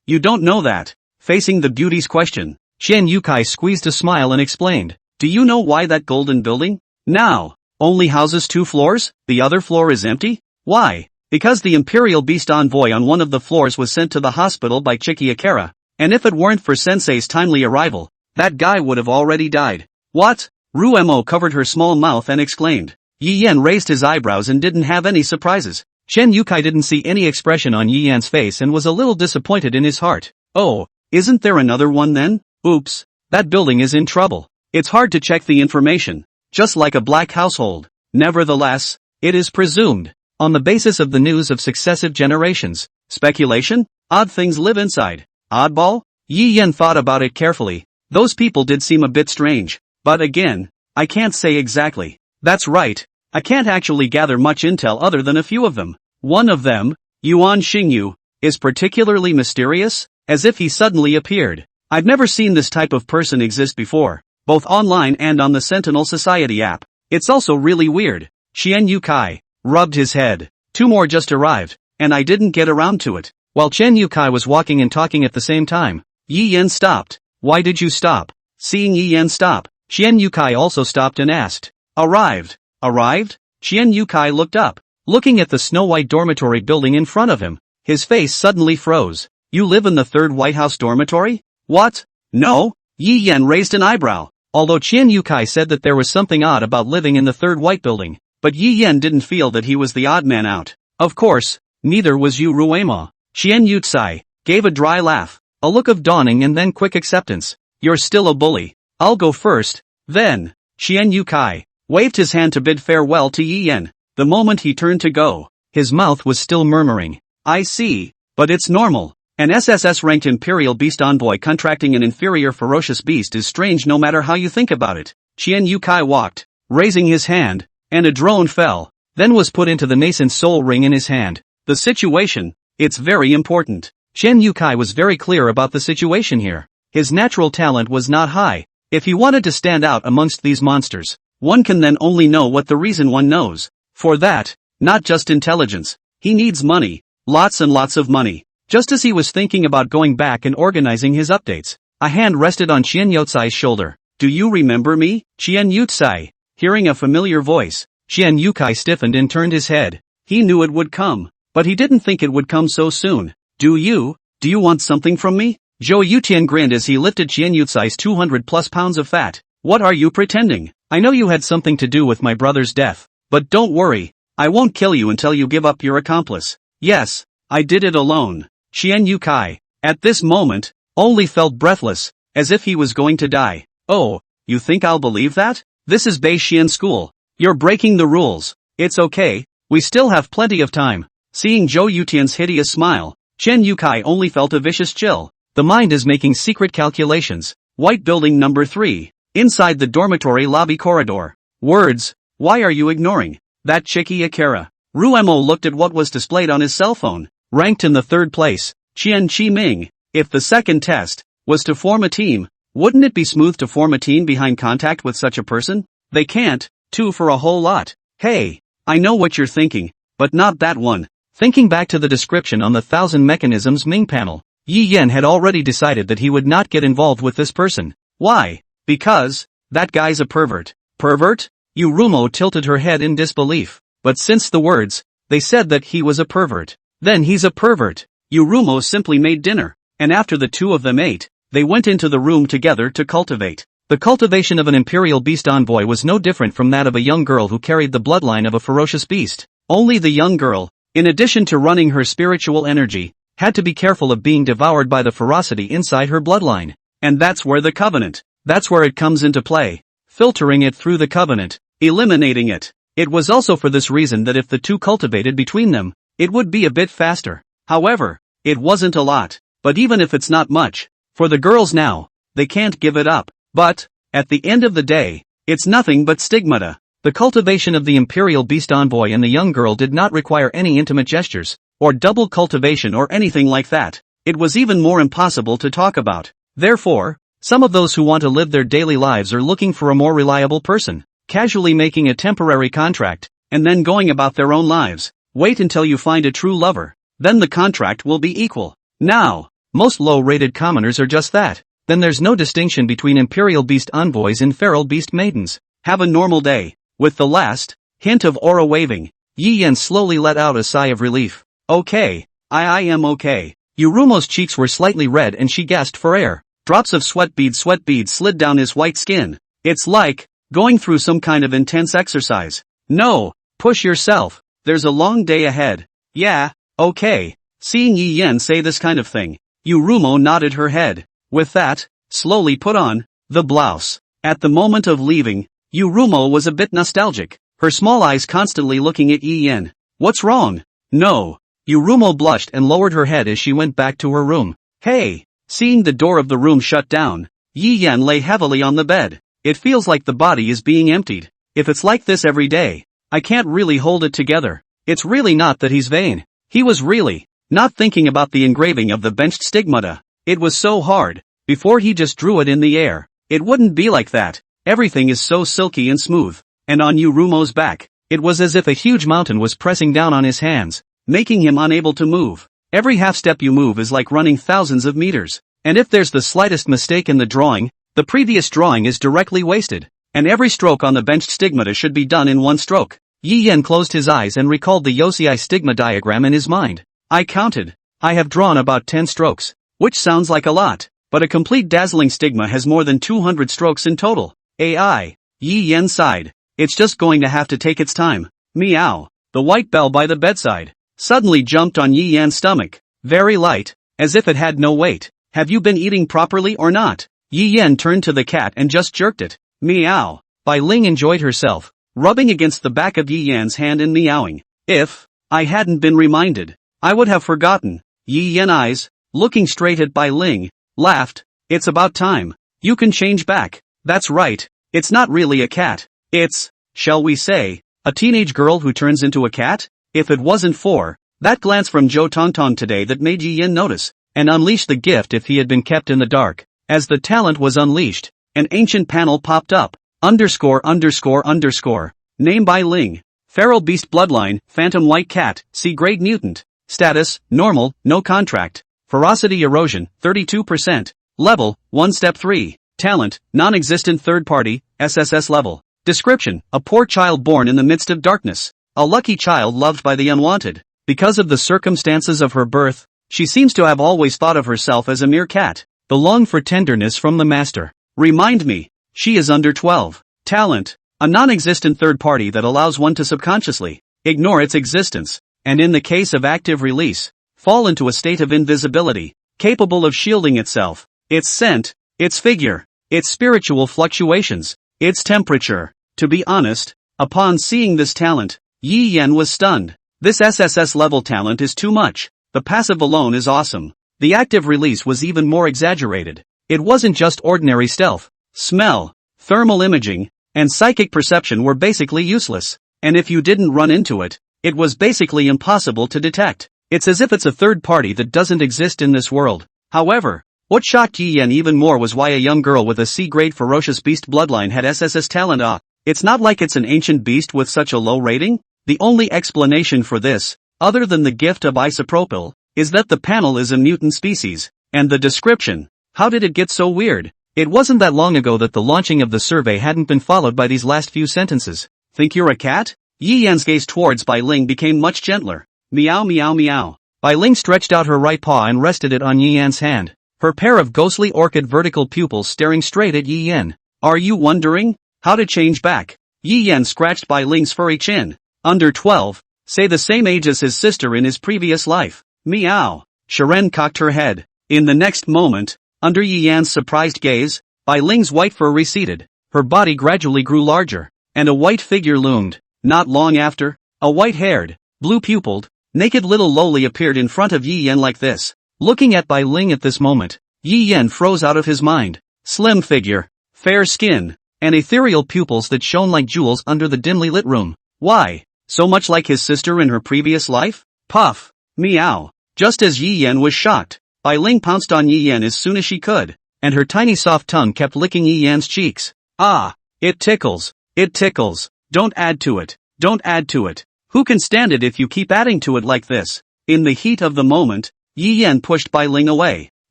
you don't know that. Facing the beauty's question, Xian Yukai squeezed a smile and explained, do you know why that Golden Building now only houses 2 floors? The other floor is empty? Why? Because the Imperial Beast Envoy on one of the floors was sent to the hospital by Chiki Akira, and if it weren't for Sensei's timely arrival, that guy would have already died. What? Ruemo covered her small mouth and exclaimed. Yi Yan raised his eyebrows and didn't have any surprises. Shen Yukai didn't see any expression on Yi Yan's face and was a little disappointed in his heart. Oh, isn't there another one then? Oops, that building is in trouble. It's hard to check the information, just like a black household. Nevertheless, it is presumed, on the basis of the news of successive generations. Speculation? Odd things live inside. Oddball? Yi Yan thought about it carefully. Those people did seem a bit strange. But again, I can't say exactly. That's right. I can't actually gather much intel other than a few of them. One of them, Yuan Xingyu, is particularly mysterious, as if he suddenly appeared. I've never seen this type of person exist before, both online and on the Sentinel Society app. It's also really weird. Xian Yukai rubbed his head. 2 more just arrived, and I didn't get around to it. While Chen Yukai was walking and talking at the same time, Yi Yan stopped. Why did you stop? Seeing Yi Yan stop, Xian Yukai also stopped and asked. Arrived? Xian Yukai looked up, looking at the snow-white dormitory building in front of him. His face suddenly froze. You live in the 3rd White House dormitory? What? No? Yi Yan raised an eyebrow. Although Qian Yukai said that there was something odd about living in the 3rd White Building, but Yi Yan didn't feel that he was the odd man out. Of course, neither was Yu Ruema. Xian Yutsai gave a dry laugh, a look of dawning and then quick acceptance. You're still a bully. I'll go first, then. Xian Yukai waved his hand to bid farewell to Yi Yan. The moment he turned to go, his mouth was still murmuring. I see, but it's normal. An SSS-ranked Imperial Beast Envoy contracting an inferior ferocious beast is strange no matter how you think about it. Qian Yukai walked, raising his hand, and a drone fell, then was put into the nascent soul ring in his hand. The situation, it's very important. Qian Yukai was very clear about the situation here. His natural talent was not high. If he wanted to stand out amongst these monsters, one can then only know what the reason one knows. For that, not just intelligence, he needs money, lots and lots of money. Just as he was thinking about going back and organizing his updates, a hand rested on Qian Yutsai's shoulder. Do you remember me? Qian Yutsai. Hearing a familiar voice, Qian Yukai stiffened and turned his head. He knew it would come, but he didn't think it would come so soon. Do you want something from me? Zhou Yutian grinned as he lifted Qian Yutsai's 200+ pounds of fat. What are you pretending? I know you had something to do with my brother's death, but don't worry, I won't kill you until you give up your accomplice. Yes, I did it alone. Qian Yukai, at this moment, only felt breathless, as if he was going to die. Oh, you think I'll believe that? This is Bei Xian School. You're breaking the rules. It's okay, we still have plenty of time. Seeing Zhou Yutian's hideous smile, Chen Yukai only felt a vicious chill. The mind is making secret calculations. White Building number 3. Inside the dormitory lobby corridor. Words. Why are you ignoring that Chiki Akira? Ruemo looked at what was displayed on his cell phone. Ranked in the 3rd place, Qian Qi Ming. If the second test was to form a team, wouldn't it be smooth to form a team behind contact with such a person? They can't, 2 for a whole lot. Hey, I know what you're thinking, but not that one. Thinking back to the description on the 1000 Mechanisms Ming panel, Yi Yan had already decided that he would not get involved with this person. Why? Because that guy's a pervert. Pervert? Yurumo tilted her head in disbelief. But since the words, they said that he was a pervert. Then he's a pervert. Yurumo simply made dinner, and after the 2 of them ate, they went into the room together to cultivate. The cultivation of an Imperial Beast Envoy was no different from that of a young girl who carried the bloodline of a ferocious beast. Only the young girl, in addition to running her spiritual energy, had to be careful of being devoured by the ferocity inside her bloodline. And that's where that's where it comes into play. Filtering it through the covenant, eliminating it. It was also for this reason that if the two cultivated between them, it would be a bit faster. However, it wasn't a lot. But even if it's not much, for the girls now, they can't give it up. But, at the end of the day, it's nothing but stigmata. The cultivation of the Imperial Beast Envoy and the young girl did not require any intimate gestures, or double cultivation or anything like that. It was even more impossible to talk about. Therefore, some of those who want to live their daily lives are looking for a more reliable person, casually making a temporary contract, and then going about their own lives. Wait until you find a true lover, then the contract will be equal. Now, most low-rated commoners are just that. Then there's no distinction between Imperial Beast Envoys and Feral Beast Maidens. Have a normal day. With the last hint of aura waving, Yi Yen slowly let out a sigh of relief. Okay, I am okay. Yurumo's cheeks were slightly red and she gasped for air. Drops of sweat beads slid down his white skin. It's like going through some kind of intense exercise. No, push yourself. There's a long day ahead. Yeah, okay. Seeing Yi Yen say this kind of thing, Yurumo nodded her head. With that, slowly put on the blouse. At the moment of leaving, Yurumo was a bit nostalgic, her small eyes constantly looking at Yi Yen. What's wrong? No. Yurumo blushed and lowered her head as she went back to her room. Hey! Seeing the door of the room shut down, Yi Yen lay heavily on the bed. It feels like the body is being emptied. If it's like this every day, I can't really hold it together. It's really not that he's vain. He was really not thinking about the engraving of the benched stigmata. It was so hard. Before he just drew it in the air. It wouldn't be like that. Everything is so silky and smooth. And on Yurumo's back, it was as if a huge mountain was pressing down on his hands, making him unable to move. Every half step you move is like running thousands of meters. And if there's the slightest mistake in the drawing, the previous drawing is directly wasted. And every stroke on the benched stigmata should be done in one stroke. Yi Yen closed his eyes and recalled the Yosei stigma diagram in his mind. I counted. I have drawn about 10 strokes. Which sounds like a lot. But a complete dazzling stigma has more than 200 strokes in total. AI. Yi Yen sighed. It's just going to have to take its time. Meow. The white bell by the bedside suddenly jumped on Yi Yen's stomach. Very light, as if it had no weight. Have you been eating properly or not? Yi Yen turned to the cat and just jerked it. Meow. Bai Ling enjoyed herself, rubbing against the back of Yi Yen's hand and meowing. If I hadn't been reminded, I would have forgotten. Yi Yen eyes, looking straight at Bai Ling, laughed. It's about time. You can change back. That's right. It's not really a cat. It's, shall we say, a teenage girl who turns into a cat? If it wasn't for that glance from Zhou Tongtong today that made Yi Yen notice and unleash the gift if he had been kept in the dark. As the talent was unleashed, an ancient panel popped up. _____. Name Bai Ling. Feral Beast Bloodline, Phantom White Cat, C-Grade Mutant. Status, Normal, No Contract. Ferocity Erosion, 32%. Level, 1 Step 3. Talent, Non-Existent Third Party, SSS Level. Description, a poor child born in the midst of darkness. A lucky child loved by the unwanted. Because of the circumstances of her birth, she seems to have always thought of herself as a mere cat. The long for tenderness from the master. Remind me, she is under 12. Talent, a non-existent third party that allows one to subconsciously ignore its existence, and in the case of active release, fall into a state of invisibility, capable of shielding itself, its scent, its figure, its spiritual fluctuations, its temperature. To be honest, upon seeing this talent, Yi Yen was stunned. This SSS level talent is too much. The passive alone is awesome. The active release was even more exaggerated. It wasn't just ordinary stealth. Smell, thermal imaging, and psychic perception were basically useless. And if you didn't run into it, it was basically impossible to detect. It's as if it's a third party that doesn't exist in this world. However, what shocked Yi Yen even more was why a young girl with a C-grade ferocious beast bloodline had SSS talent. It's not like it's an ancient beast with such a low rating. The only explanation for this, other than the gift of isopropyl, is that the panel is a mutant species. And the description. How did it get so weird? It wasn't that long ago that the launching of the survey hadn't been followed by these last few sentences. Think you're a cat? Yi Yan's gaze towards Bai Ling became much gentler. Meow meow meow. Bai Ling stretched out her right paw and rested it on Yi Yan's hand. Her pair of ghostly orchid vertical pupils staring straight at Yi Yan. Are you wondering how to change back? Yi Yan scratched Bai Ling's furry chin. Under 12, say the same age as his sister in his previous life. Meow. Shiren cocked her head. In the next moment, Under Yi Yan's surprised gaze, Bai Ling's white fur receded, her body gradually grew larger, and a white figure loomed. Not long after, a white-haired, blue-pupiled, naked little loli appeared in front of Yi Yan like this. Looking at Bai Ling at this moment, Yi Yan froze out of his mind. Slim figure, fair skin, and ethereal pupils that shone like jewels under the dimly lit room. Why, so much like his sister in her previous life? Puff, meow. Just as Yi Yan was shocked, Bai Ling pounced on Yi Yan as soon as she could, and her tiny soft tongue kept licking Yi Yan's cheeks. Ah, it tickles, it tickles. Don't add to it, don't add to it. Who can stand it if you keep adding to it like this? In the heat of the moment, Yi Yan pushed Bai Ling away.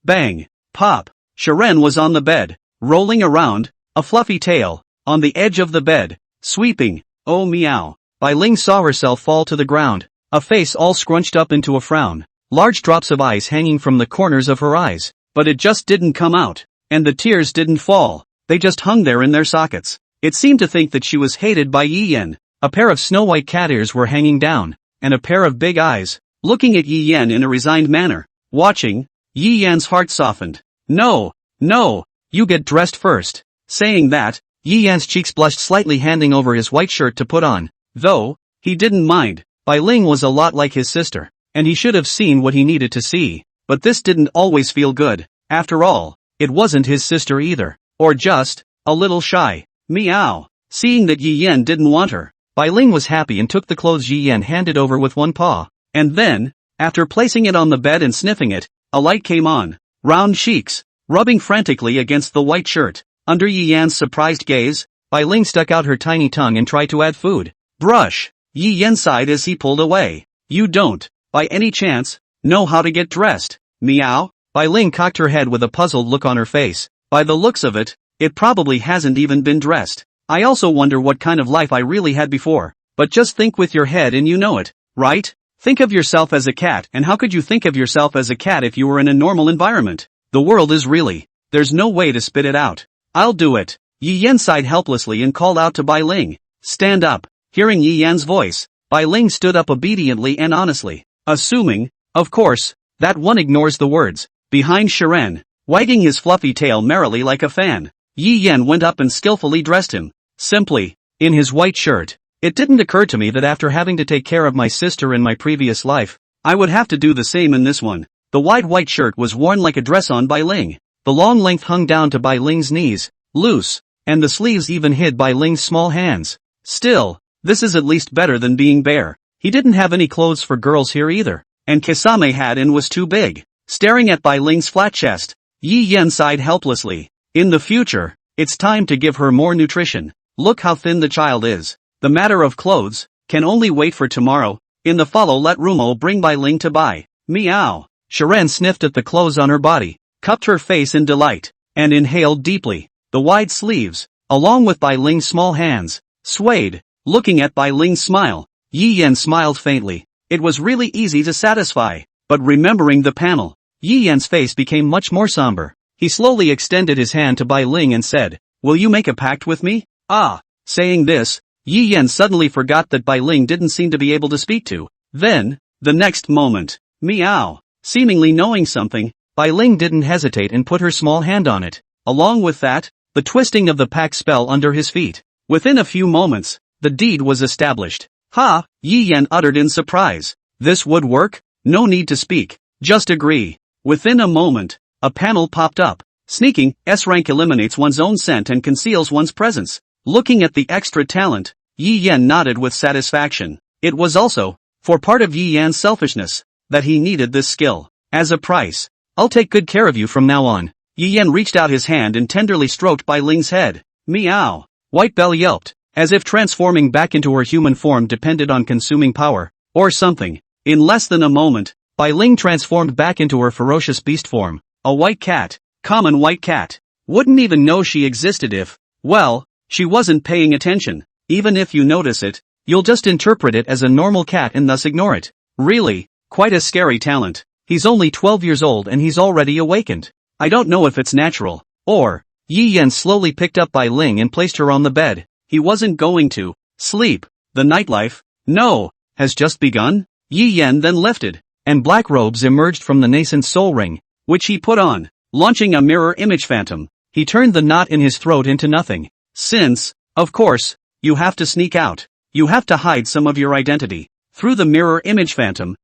Bang, pop. Sharon was on the bed, rolling around, a fluffy tail, on the edge of the bed, sweeping. Oh meow. Bai Ling saw herself fall to the ground, a face all scrunched up into a frown, large drops of ice hanging from the corners of her eyes, but it just didn't come out, and the tears didn't fall, they just hung there in their sockets. It seemed to think that she was hated by Yi Yan. A pair of snow-white cat ears were hanging down, and a pair of big eyes, looking at Yi Yan in a resigned manner. Watching, Yi Yan's heart softened. No, no, you get dressed first. Saying that, Yi Yan's cheeks blushed slightly, handing over his white shirt to put on. Though, he didn't mind. Bai Ling was a lot like his sister, and he should have seen what he needed to see. But this didn't always feel good. After all, it wasn't his sister either. Or just, a little shy. Meow. Seeing that Yi Yan didn't want her, Bai Ling was happy and took the clothes Yi Yan handed over with one paw. And then, after placing it on the bed and sniffing it, a light came on. Round cheeks, rubbing frantically against the white shirt. Under Yi Yan's surprised gaze, Bai Ling stuck out her tiny tongue and tried to add food. Brush. Yi Yan sighed as he pulled away. You don't, by any chance, know how to get dressed? Meow. Bai Ling cocked her head with a puzzled look on her face. By the looks of it, it probably hasn't even been dressed. I also wonder what kind of life I really had before. But just think with your head and you know it, right? Think of yourself as a cat, and how could you think of yourself as a cat if you were in a normal environment? The world is really, there's no way to spit it out. I'll do it. Yi Yan sighed helplessly and called out to Bai Ling. Stand up. Hearing Yi Yan's voice, Bai Ling stood up obediently and honestly, assuming, of course, that one ignores the words. Behind Sharon, wagging his fluffy tail merrily like a fan, Yi Yan went up and skillfully dressed him. Simply, in his white shirt. It didn't occur to me that after having to take care of my sister in my previous life, I would have to do the same in this one. The wide white shirt was worn like a dress on Bai Ling. The long length hung down to Bai Ling's knees, loose, and the sleeves even hid Bai Ling's small hands. Still, this is at least better than being bare. He didn't have any clothes for girls here either, and Kisame had and was too big. Staring at Bai Ling's flat chest, Yi Yan sighed helplessly. In the future, it's time to give her more nutrition. Look how thin the child is. The matter of clothes can only wait for tomorrow. In the follow, let Rumo bring Bai Ling to Bai. Meow. Sharon sniffed at the clothes on her body, cupped her face in delight, and inhaled deeply. The wide sleeves, along with Bai Ling's small hands, swayed. Looking at Bai Ling's smile, Yi Yan smiled faintly. It was really easy to satisfy. But remembering the panel, Yi Yan's face became much more somber. He slowly extended his hand to Bai Ling and said, "Will you make a pact with me?" Ah. Saying this, Yi Yan suddenly forgot that Bai Ling didn't seem to be able to speak to. Then, the next moment, meow. Seemingly knowing something, Bai Ling didn't hesitate and put her small hand on it. Along with that, the twisting of the pact spell under his feet. Within a few moments, the deed was established. Ha! Yi Yan uttered in surprise. This would work? No need to speak. Just agree. Within a moment, a panel popped up. Sneaking, S-rank eliminates one's own scent and conceals one's presence. Looking at the extra talent, Yi Yan nodded with satisfaction. It was also, for part of Yi Yan's selfishness, that he needed this skill. As a price, I'll take good care of you from now on. Yi Yan reached out his hand and tenderly stroked Bai Ling's head. Meow. White Belle yelped, as if transforming back into her human form depended on consuming power, or something. In less than a moment, Bai Ling transformed back into her ferocious beast form. A white cat, common white cat. Wouldn't even know she existed if, well, she wasn't paying attention. Even if you notice it, you'll just interpret it as a normal cat and thus ignore it. Really, quite a scary talent. He's only 12 years old and he's already awakened. I don't know if it's natural, or, Yi Yan slowly picked up Bai Ling and placed her on the bed. He wasn't going to sleep. The nightlife, no, has just begun. Yi Yan then lifted, and black robes emerged from the nascent soul ring, which he put on. launching a mirror image phantom. He turned the knot in his throat into nothing. Since, of course, you have to sneak out. You have to hide some of your identity. Through the mirror image phantom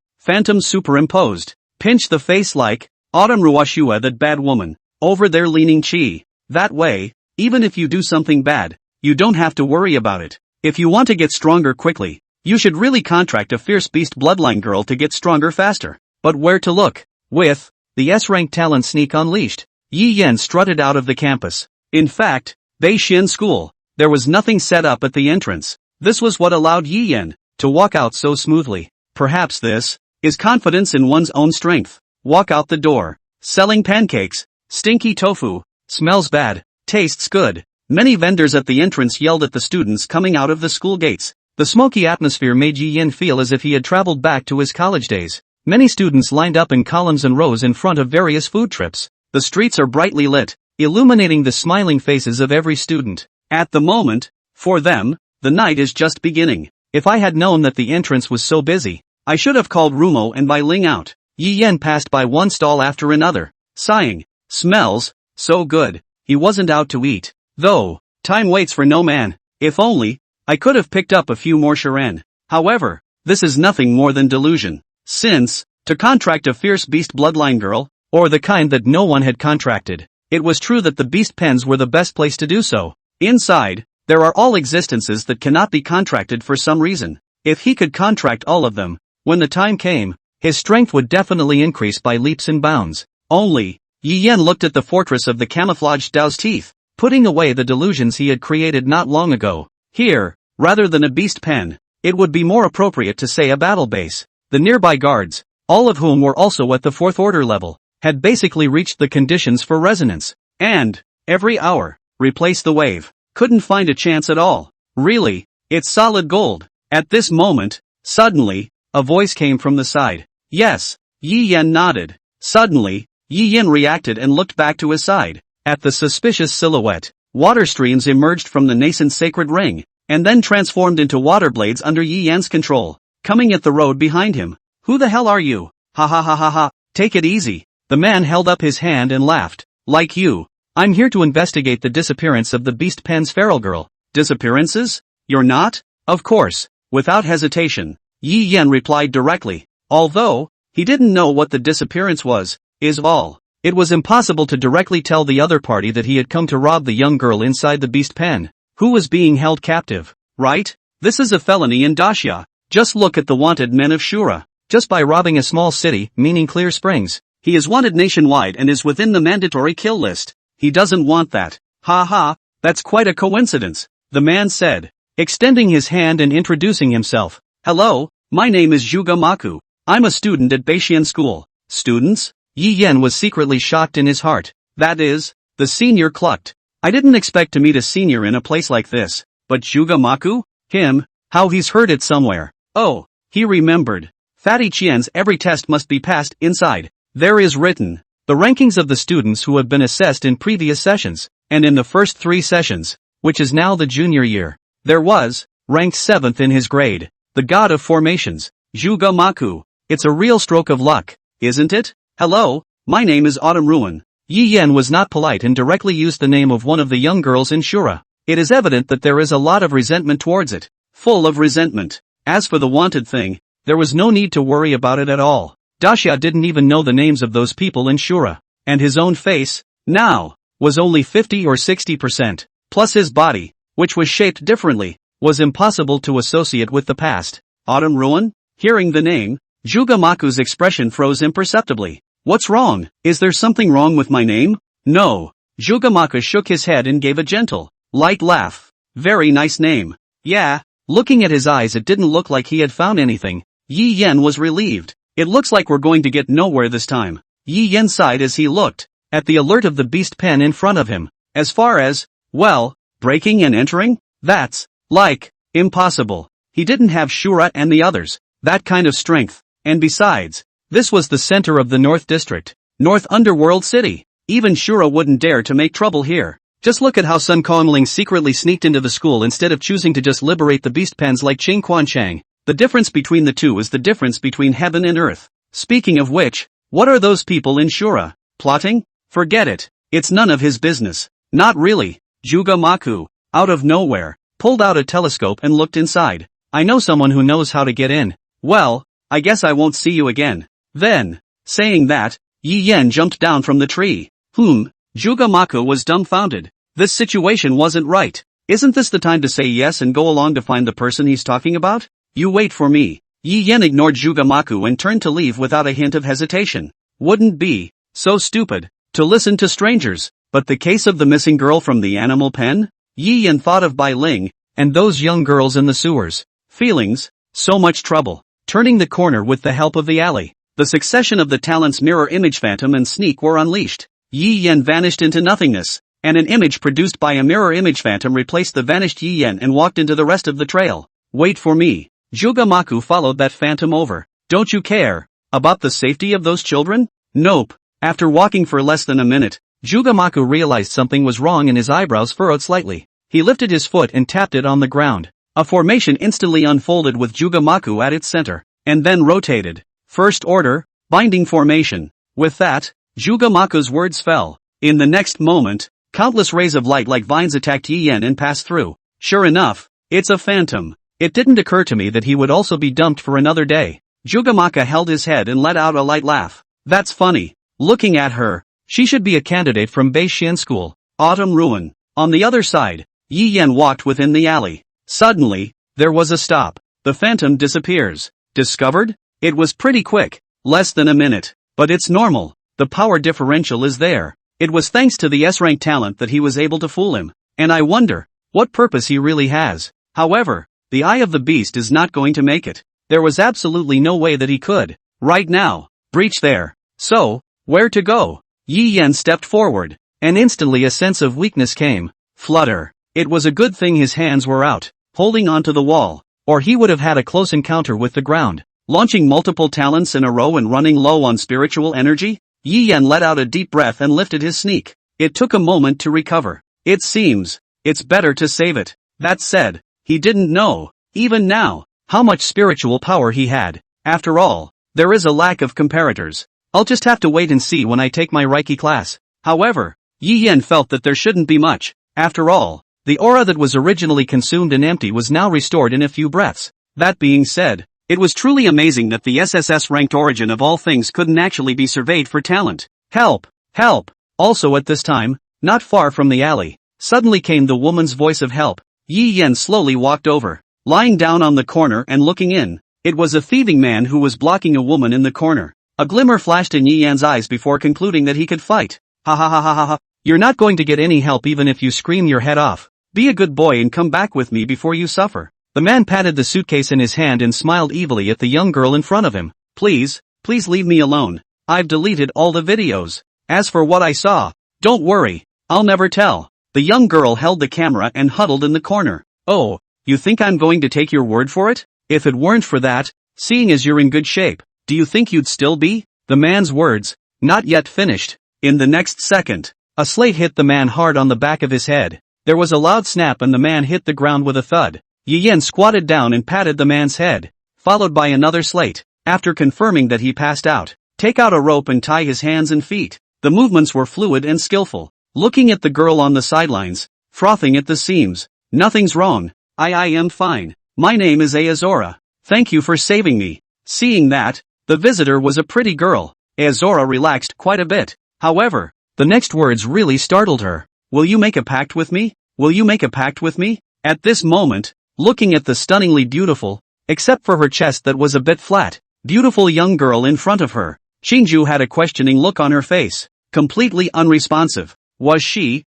superimposed. Pinch the face like, Autumn Ruashua that bad woman. Over there leaning chi. That way, even if you do something bad, you don't have to worry about it. If you want to get stronger quickly, you should really contract a fierce beast bloodline girl to get stronger faster. But where to look? With the S-rank talent sneak unleashed, Yi Yan strutted out of the campus. In fact, Beixin School, there was nothing set up at the entrance. This was what allowed Yi Yan to walk out so smoothly. Perhaps this is confidence in one's own strength. Walk out the door, selling pancakes, stinky tofu, smells bad, tastes good. Many vendors at the entrance yelled at the students coming out of the school gates. The smoky atmosphere made Yi Yan feel as if he had traveled back to his college days. Many students lined up in columns and rows in front of various food trips. The streets are brightly lit, illuminating the smiling faces of every student. At the moment, for them, the night is just beginning. If I had known that the entrance was so busy, I should have called Rumo and Bai Ling out. Yi Yan passed by one stall after another, sighing. Smells so good. He wasn't out to eat, though. Time waits for no man. If only I could have picked up a few more Sharan. However, this is nothing more than delusion. Since, to contract a fierce beast bloodline girl, or the kind that no one had contracted, it was true that the beast pens were the best place to do so. Inside, there are all existences that cannot be contracted for some reason. If he could contract all of them, when the time came, his strength would definitely increase by leaps and bounds. Only, Yi Yan looked at the fortress of the camouflaged Dao's teeth, putting away the delusions he had created not long ago. Here, rather than a beast pen, it would be more appropriate to say a battle base. The nearby guards, all of whom were also at the 4th order level, had basically reached the conditions for resonance. And, every hour, replace the wave. Couldn't find a chance at all. Really, it's solid gold. At this moment, suddenly, a voice came from the side. Yes, Yi Yan nodded. Suddenly, Yi Yan reacted and looked back to his side. At the suspicious silhouette, water streams emerged from the nascent sacred ring, and then transformed into water blades under Yi Yan's control, coming at the road behind him. Who the hell are you? Ha ha ha ha ha, take it easy. The man held up his hand and laughed. Like you, I'm here to investigate the disappearance of the Beast Pen's feral girl. Disappearances? You're not? Of course. Without hesitation, Yi Yan replied directly. Although, he didn't know what the disappearance was, is all. It was impossible to directly tell the other party that he had come to rob the young girl inside the Beast Pen, who was being held captive. Right? This is a felony in Daxia. Just look at the wanted men of Shura. Just by robbing a small city, meaning Clear Springs, he is wanted nationwide and is within the mandatory kill list. He doesn't want that. Ha ha, that's quite a coincidence, the man said, extending his hand and introducing himself. Hello, my name is Zhuge Maku. I'm a student at Beixin School. Students? Yi Yan was secretly shocked in his heart. That is, the senior clucked. I didn't expect to meet a senior in a place like this. But Zhuge Maku? Him? How he's heard it somewhere. Oh, he remembered. Fatty Qian's every test must be passed inside. There is written the rankings of the students who have been assessed in previous sessions, and in the first 3 sessions, which is now the junior year, there was, ranked 7th in his grade, the god of formations, Zhuge Maku. It's a real stroke of luck, isn't it? Hello, my name is Autumn Ruin. Yi Yan was not polite and directly used the name of one of the young girls in Shura. It is evident that there is a lot of resentment towards it. Full of resentment. As for the wanted thing, there was no need to worry about it at all. Daxia didn't even know the names of those people in Shura, and his own face, now, was only 50 or 60%, plus his body, which was shaped differently, was impossible to associate with the past. Autumn Ruin? Hearing the name, Zhuge Maku's expression froze imperceptibly. What's wrong? Is there something wrong with my name? No. Zhuge Maku shook his head and gave a gentle, light laugh. Very nice name. Yeah. Looking at his eyes, it didn't look like he had found anything. Yi Yan was relieved. It looks like we're going to get nowhere this time. Yi Yan sighed as he looked at the alert of the beast pen in front of him. As far as, well, breaking and entering? That's, like, impossible. He didn't have Shura and the others, that kind of strength. And besides, this was the center of the North District, North Underworld City. Even Shura wouldn't dare to make trouble here. Just look at how Sun Kongling secretly sneaked into the school instead of choosing to just liberate the beast pens like Qing Quan Chang. The difference between the two is the difference between heaven and earth. Speaking of which, what are those people in Shura plotting? Forget it. It's none of his business. Not really. Juga Maku, out of nowhere, pulled out a telescope and looked inside. I know someone who knows how to get in. Well, I guess I won't see you again. Then, saying that, Yi Yen jumped down from the tree. Juga Maku was dumbfounded. This situation wasn't right. Isn't this the time to say yes and go along to find the person he's talking about? You wait for me. Yi Yen ignored Juga Maku and turned to leave without a hint of hesitation. Wouldn't be so stupid to listen to strangers. But the case of the missing girl from the animal pen? Yi Yen thought of Bai Ling, and those young girls in the sewers. Feelings, so much trouble. Turning the corner with the help of the alley. The succession of the talents Mirror Image Phantom and Sneak were unleashed. Yi Yen vanished into nothingness, and an image produced by a Mirror Image Phantom replaced the vanished Yi Yen and walked into the rest of the trail. Wait for me. Juga Maku followed that phantom over. Don't you care about the safety of those children? Nope. After walking for less than a minute, Juga Maku realized something was wrong and his eyebrows furrowed slightly. He lifted his foot and tapped it on the ground. A formation instantly unfolded with Juga Maku at its center, and then rotated. First order, binding formation. With that, Juga Maku's words fell. In the next moment, countless rays of light like vines attacked Yi Yen and passed through. Sure enough, it's a phantom. It didn't occur to me that he would also be dumped for another day. Juga Maku held his head and let out a light laugh. That's funny. Looking at her, she should be a candidate from Beishian School. Autumn Ruin. On the other side, Yi Yen walked within the alley. Suddenly, there was a stop. The phantom disappears. Discovered? It was pretty quick. Less than a minute. But it's normal. The power differential is there. It was thanks to the S-rank talent that he was able to fool him. And I wonder, what purpose he really has. However, the eye of the beast is not going to make it. There was absolutely no way that he could. Right now. Breach there. So, where to go? Yi Yen stepped forward, and instantly a sense of weakness came. Flutter. It was a good thing his hands were out, holding onto the wall, or he would have had a close encounter with the ground. Launching multiple talents in a row and running low on spiritual energy, Yi Yen let out a deep breath and lifted his sneak. It took a moment to recover. It seems, it's better to save it. That said, he didn't know, even now, how much spiritual power he had. After all, there is a lack of comparators. I'll just have to wait and see when I take my Reiki class. However, Yi Yen felt that there shouldn't be much. After all, the aura that was originally consumed and empty was now restored in a few breaths. That being said, it was truly amazing that the SSS-ranked origin of all things couldn't actually be surveyed for talent. Help! Help! Also at this time, not far from the alley, suddenly came the woman's voice of help. Yi Yen slowly walked over, lying down on the corner and looking in. It was a thieving man who was blocking a woman in the corner. A glimmer flashed in Yi Yan's eyes before concluding that he could fight. Ha ha ha ha ha ha. You're not going to get any help even if you scream your head off. Be a good boy and come back with me before you suffer. The man patted the suitcase in his hand and smiled evilly at the young girl in front of him. Please leave me alone. I've deleted all the videos. As for what I saw, don't worry, I'll never tell. The young girl held the camera and huddled in the corner. Oh, you think I'm going to take your word for it? If it weren't for that, seeing as you're in good shape, do you think you'd still be? The man's words, not yet finished. In the next second, a slate hit the man hard on the back of his head. There was a loud snap and the man hit the ground with a thud. Yi Yen squatted down and patted the man's head, followed by another slate. After confirming that he passed out, take out a rope and tie his hands and feet. The movements were fluid and skillful. Looking at the girl on the sidelines, frothing at the seams. Nothing's wrong. I am fine. My name is Aozora. Thank you for saving me. Seeing that, the visitor was a pretty girl. Aozora relaxed quite a bit. However, the next words really startled her. Will you make a pact with me? Will you make a pact with me? At this moment, looking at the stunningly beautiful, except for her chest that was a bit flat, beautiful young girl in front of her, Xingju had a questioning look on her face, completely unresponsive. Was she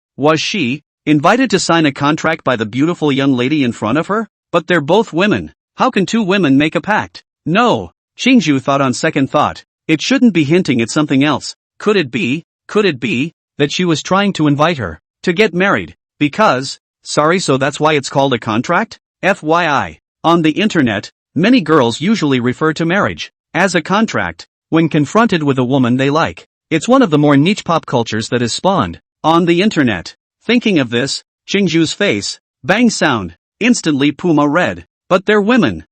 invited to sign a contract by the beautiful young lady in front of her? But they're both women. How can two women make a pact? No. Xingju thought on second thought. It shouldn't be hinting at something else. Could it be that she was trying to invite her to get married? Because, so that's why it's called a contract? FYI. On the internet, many girls usually refer to marriage as a contract when confronted with a woman they like. It's one of the more niche pop cultures that has spawned on the internet. Thinking of this, Xingju's face, bang sound, instantly Puma red. But they're women.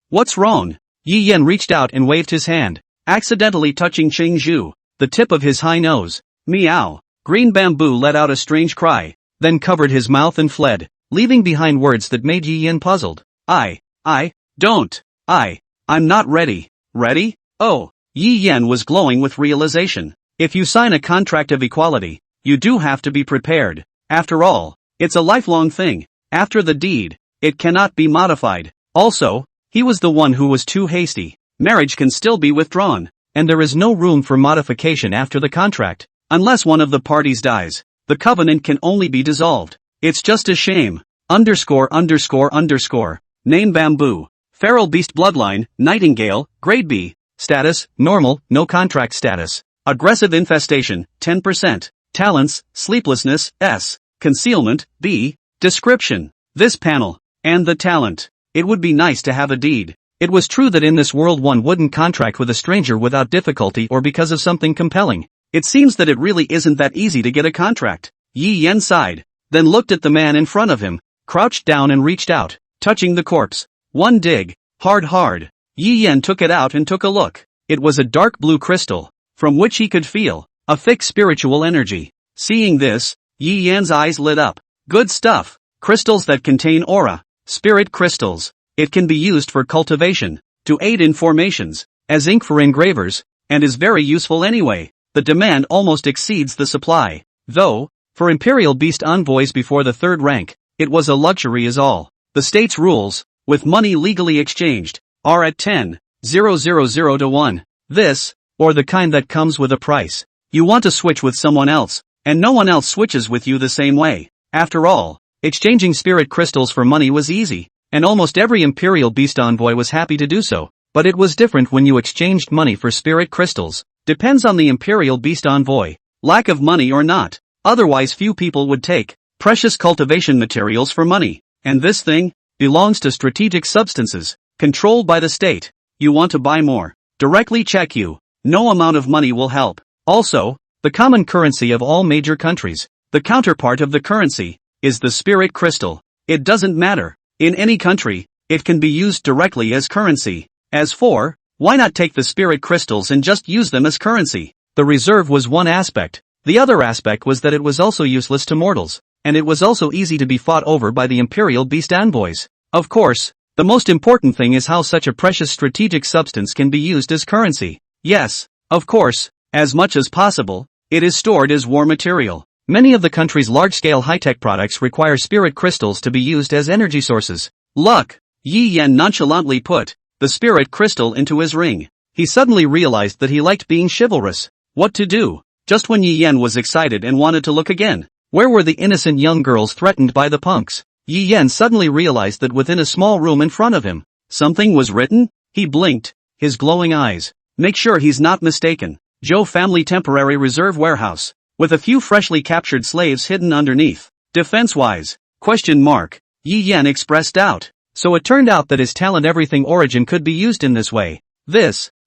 What's wrong? Yi Yen reached out and waved his hand, accidentally touching Xingju, the tip of his high nose. Meow. Green Bamboo let out a strange cry, then covered his mouth and fled, leaving behind words that made Yi Yan puzzled. I'm not ready. Ready? Oh. Yi Yan was glowing with realization. If you sign a contract of equality, you do have to be prepared. After all, it's a lifelong thing. After the deed, it cannot be modified. Also, he was the one who was too hasty. Marriage can still be withdrawn, and there is no room for modification after the contract. Unless one of the parties dies, the covenant can only be dissolved. It's just a shame. Name Bamboo. Feral beast bloodline, Nightingale, grade B. Status, normal, no contract status. Aggressive infestation, 10%. Talents, sleeplessness, S. Concealment, B. Description. This panel. And the talent. It would be nice to have a deed. It was true that in this world one wouldn't contract with a stranger without difficulty or because of something compelling. It seems that it really isn't that easy to get a contract. Yi Yan sighed, then looked at the man in front of him, crouched down and reached out, touching the corpse. One dig. Hard. Yi Yan took it out and took a look. It was a dark blue crystal, from which he could feel a thick spiritual energy. Seeing this, Yi Yan's eyes lit up. Good stuff. Crystals that contain aura. Spirit crystals. It can be used for cultivation, to aid in formations, as ink for engravers, and is very useful anyway. The demand almost exceeds the supply. Though, for Imperial Beast envoys before the third rank, it was a luxury is all. The state's rules, with money legally exchanged, are at 10,000 to 1. This, or the kind that comes with a price. You want to switch with someone else, and no one else switches with you the same way. After all, exchanging spirit crystals for money was easy, and almost every Imperial Beast envoy was happy to do so. But it was different when you exchanged money for spirit crystals. Depends on the Imperial Beast envoy. Lack of money or not. Otherwise few people would take precious cultivation materials for money. And this thing belongs to strategic substances, controlled by the state. You want to buy more? Directly check you. No amount of money will help. Also, the common currency of all major countries, the counterpart of the currency, is the spirit crystal. It doesn't matter. In any country, it can be used directly as currency. As for, why not take the spirit crystals and just use them as currency? The reserve was one aspect. The other aspect was that it was also useless to mortals, and it was also easy to be fought over by the Imperial Beast envoys. Of course, the most important thing is how such a precious strategic substance can be used as currency. Yes, of course, as much as possible, it is stored as war material. Many of the country's large-scale high-tech products require spirit crystals to be used as energy sources. Luck. Yi Yan nonchalantly put the spirit crystal into his ring. He suddenly realized that he liked being chivalrous. What to do? Just when Yi Yan was excited and wanted to look again, where were the innocent young girls threatened by the punks? Yi Yan suddenly realized that within a small room in front of him, something was written. He blinked, his glowing eyes. Make sure he's not mistaken. Zhou Family Temporary Reserve Warehouse, with a few freshly captured slaves hidden underneath. Defense-wise? Yi Yan expressed doubt. So it turned out that his talent everything origin could be used in this way.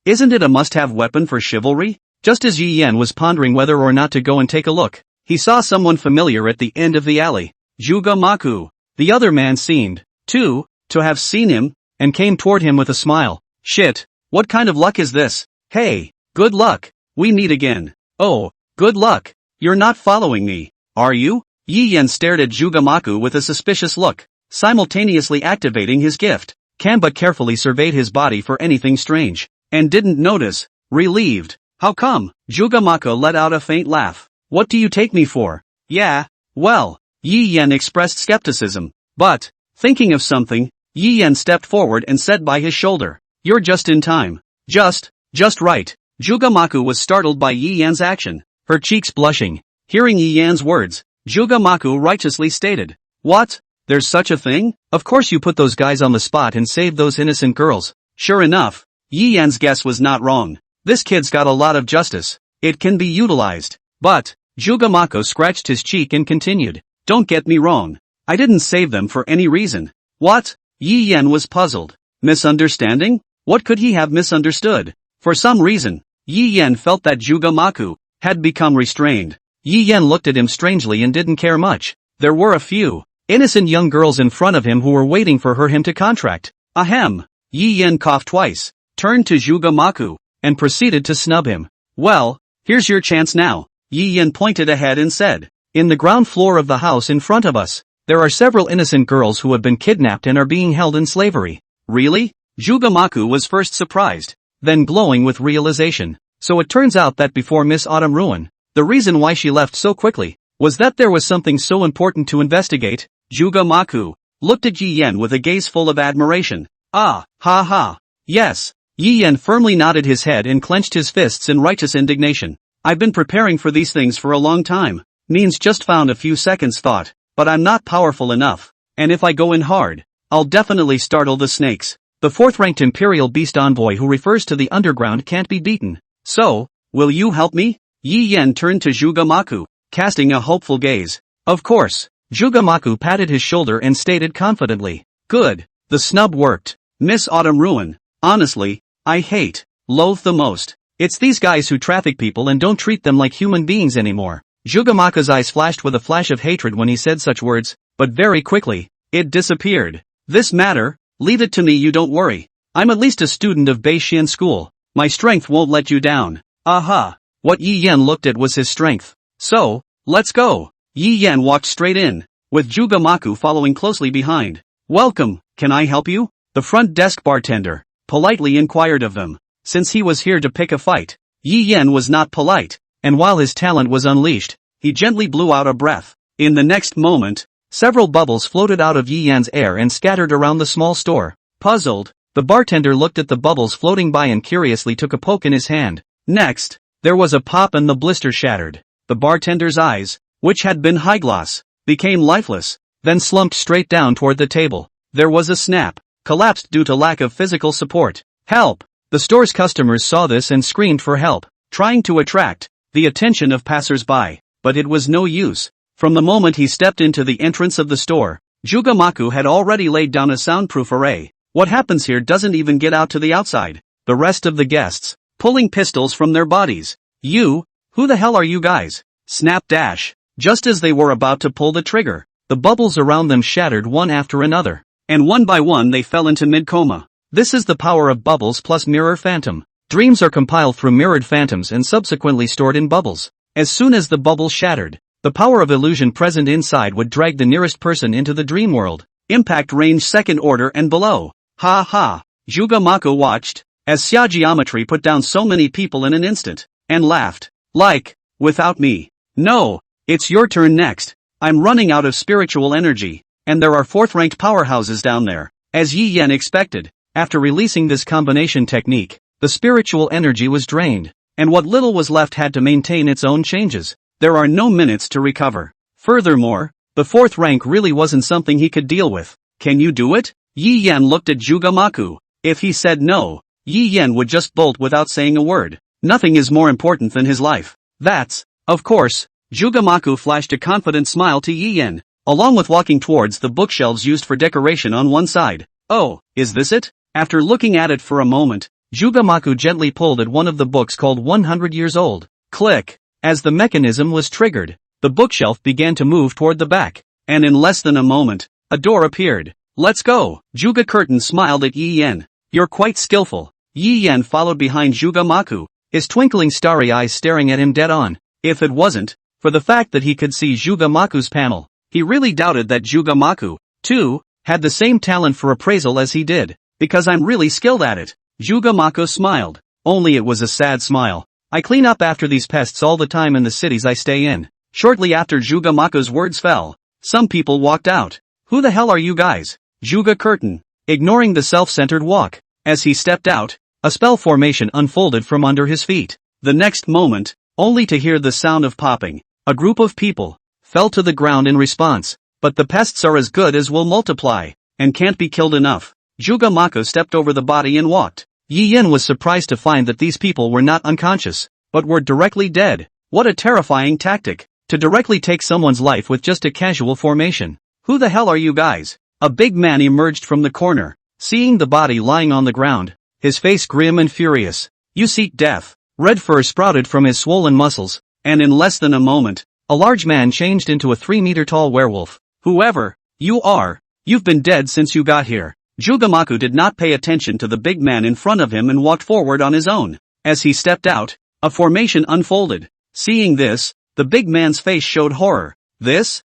Isn't it a must-have weapon for chivalry? Just as Yi Yan was pondering whether or not to go and take a look, he saw someone familiar at the end of the alley. Juga Maku. The other man seemed, too, to have seen him, and came toward him with a smile. Shit, what kind of luck is this? Hey, good luck. We meet again. Oh, good luck. You're not following me, are you? Yi Yan stared at Juga Maku with a suspicious look, simultaneously activating his gift. Kamba carefully surveyed his body for anything strange, and didn't notice. Relieved. How come? Juga Maku let out a faint laugh. What do you take me for? Yeah, well, Yi Yan expressed skepticism, but, thinking of something, Yi Yan stepped forward and said by his shoulder, you're just in time. Just right. Juga Maku was startled by Yi Yan's action, her cheeks blushing. Hearing Yi Yan's words, Juga Maku righteously stated, what? There's such a thing? Of course you put those guys on the spot and saved those innocent girls. Sure enough, Yi Yan's guess was not wrong. This kid's got a lot of justice. It can be utilized. But, Juga Maku scratched his cheek and continued, don't get me wrong. I didn't save them for any reason. What? Yi Yan was puzzled. Misunderstanding? What could he have misunderstood? For some reason, Yi Yan felt that Juga Maku had become restrained. Yi Yan looked at him strangely and didn't care much. There were a few innocent young girls in front of him who were waiting for him to contract. Ahem. Yi Yan coughed twice, turned to Juga Maku, and proceeded to snub him. Well, here's your chance now. Yi Yen pointed ahead and said. In the ground floor of the house in front of us, there are several innocent girls who have been kidnapped and are being held in slavery. Really? Jugamaku was first surprised, then glowing with realization. So it turns out that before Miss Autumn Ruin, the reason why she left so quickly was that there was something so important to investigate. Jugamaku looked at Yi Yen with a gaze full of admiration. Ah, ha ha. Yes. Yi Yen firmly nodded his head and clenched his fists in righteous indignation. I've been preparing for these things for a long time. Means just found a few seconds thought, but I'm not powerful enough, and if I go in hard, I'll definitely startle the snakes. The fourth-ranked Imperial Beast Envoy who refers to the underground can't be beaten. So, will you help me? Yi Yen turned to Jugamaku, casting a hopeful gaze. Of course. Jugamaku patted his shoulder and stated confidently. Good. The snub worked. Miss Autumn Ruin. Honestly, I loathe the most. It's these guys who traffic people and don't treat them like human beings anymore. Jugamaku's eyes flashed with a flash of hatred when he said such words, but very quickly, it disappeared. This matter, leave it to me, you don't worry. I'm at least a student of Beishian school. My strength won't let you down. Aha. What Yi Yen looked at was his strength. So, let's go. Yi Yen walked straight in, with Jugamaku following closely behind. Welcome, can I help you? The front desk bartender politely inquired of them. Since he was here to pick a fight, Yi Yen was not polite, and while his talent was unleashed, he gently blew out a breath. In the next moment, several bubbles floated out of Yi Yen's air and scattered around the small store. Puzzled, the bartender looked at the bubbles floating by and curiously took a poke in his hand. Next, there was a pop and the blister shattered. The bartender's eyes, which had been high gloss, became lifeless, then slumped straight down toward the table. There was a snap, collapsed due to lack of physical support. Help! The store's customers saw this and screamed for help, trying to attract the attention of passers-by, but it was no use. From the moment he stepped into the entrance of the store, Jugamaku had already laid down a soundproof array. What happens here doesn't even get out to the outside. The rest of the guests, pulling pistols from their bodies. You, who the hell are you guys? Snap dash. Just as they were about to pull the trigger, the bubbles around them shattered one after another, and one by one they fell into mid-coma. This is the power of bubbles plus mirror phantom. Dreams are compiled through mirrored phantoms and subsequently stored in bubbles. As soon as the bubble shattered, the power of illusion present inside would drag the nearest person into the dream world. Impact range second order and below. Ha ha. Jugamaku watched as Xia Geometry put down so many people in an instant, and laughed. Like, without me. No, it's your turn next. I'm running out of spiritual energy, and there are fourth-ranked powerhouses down there. As Yi Yen expected, after releasing this combination technique, the spiritual energy was drained, and what little was left had to maintain its own changes. There are no minutes to recover. Furthermore, the fourth rank really wasn't something he could deal with. Can you do it? Yi Yen looked at Jugamaku. If he said no, Yi Yen would just bolt without saying a word. Nothing is more important than his life. That's, of course. Jugamaku flashed a confident smile to Yi Yen, along with walking towards the bookshelves used for decoration on one side. Oh, is this it? After looking at it for a moment, Jugamaku gently pulled at one of the books called 100 Years Old. Click. As the mechanism was triggered, the bookshelf began to move toward the back, and in less than a moment, a door appeared. Let's go. Juga Curtain smiled at Yi Yen. You're quite skillful. Yi Yen followed behind Jugamaku, his twinkling starry eyes staring at him dead on. If it wasn't for the fact that he could see Jugamaku's panel, he really doubted that Jugamaku, too, had the same talent for appraisal as he did. Because I'm really skilled at it. Jugamaku smiled. Only it was a sad smile. I clean up after these pests all the time in the cities I stay in. Shortly after Jugamaku's words fell, some people walked out. Who the hell are you guys? Juga Curtain, ignoring the self-centered walk. As he stepped out, a spell formation unfolded from under his feet. The next moment, only to hear the sound of popping, a group of people fell to the ground in response. But the pests are as good as will multiply, and can't be killed enough. Jugamaku stepped over the body and walked. Yi Yen was surprised to find that these people were not unconscious, but were directly dead. What a terrifying tactic, to directly take someone's life with just a casual formation. Who the hell are you guys? A big man emerged from the corner, seeing the body lying on the ground, his face grim and furious. You seek death. Red fur sprouted from his swollen muscles, and in less than a moment, a large man changed into a 3-meter-tall werewolf. Whoever you are, you've been dead since you got here. Jugamaku did not pay attention to the big man in front of him and walked forward on his own. As he stepped out, a formation unfolded. Seeing this, The big man's face showed horror. This,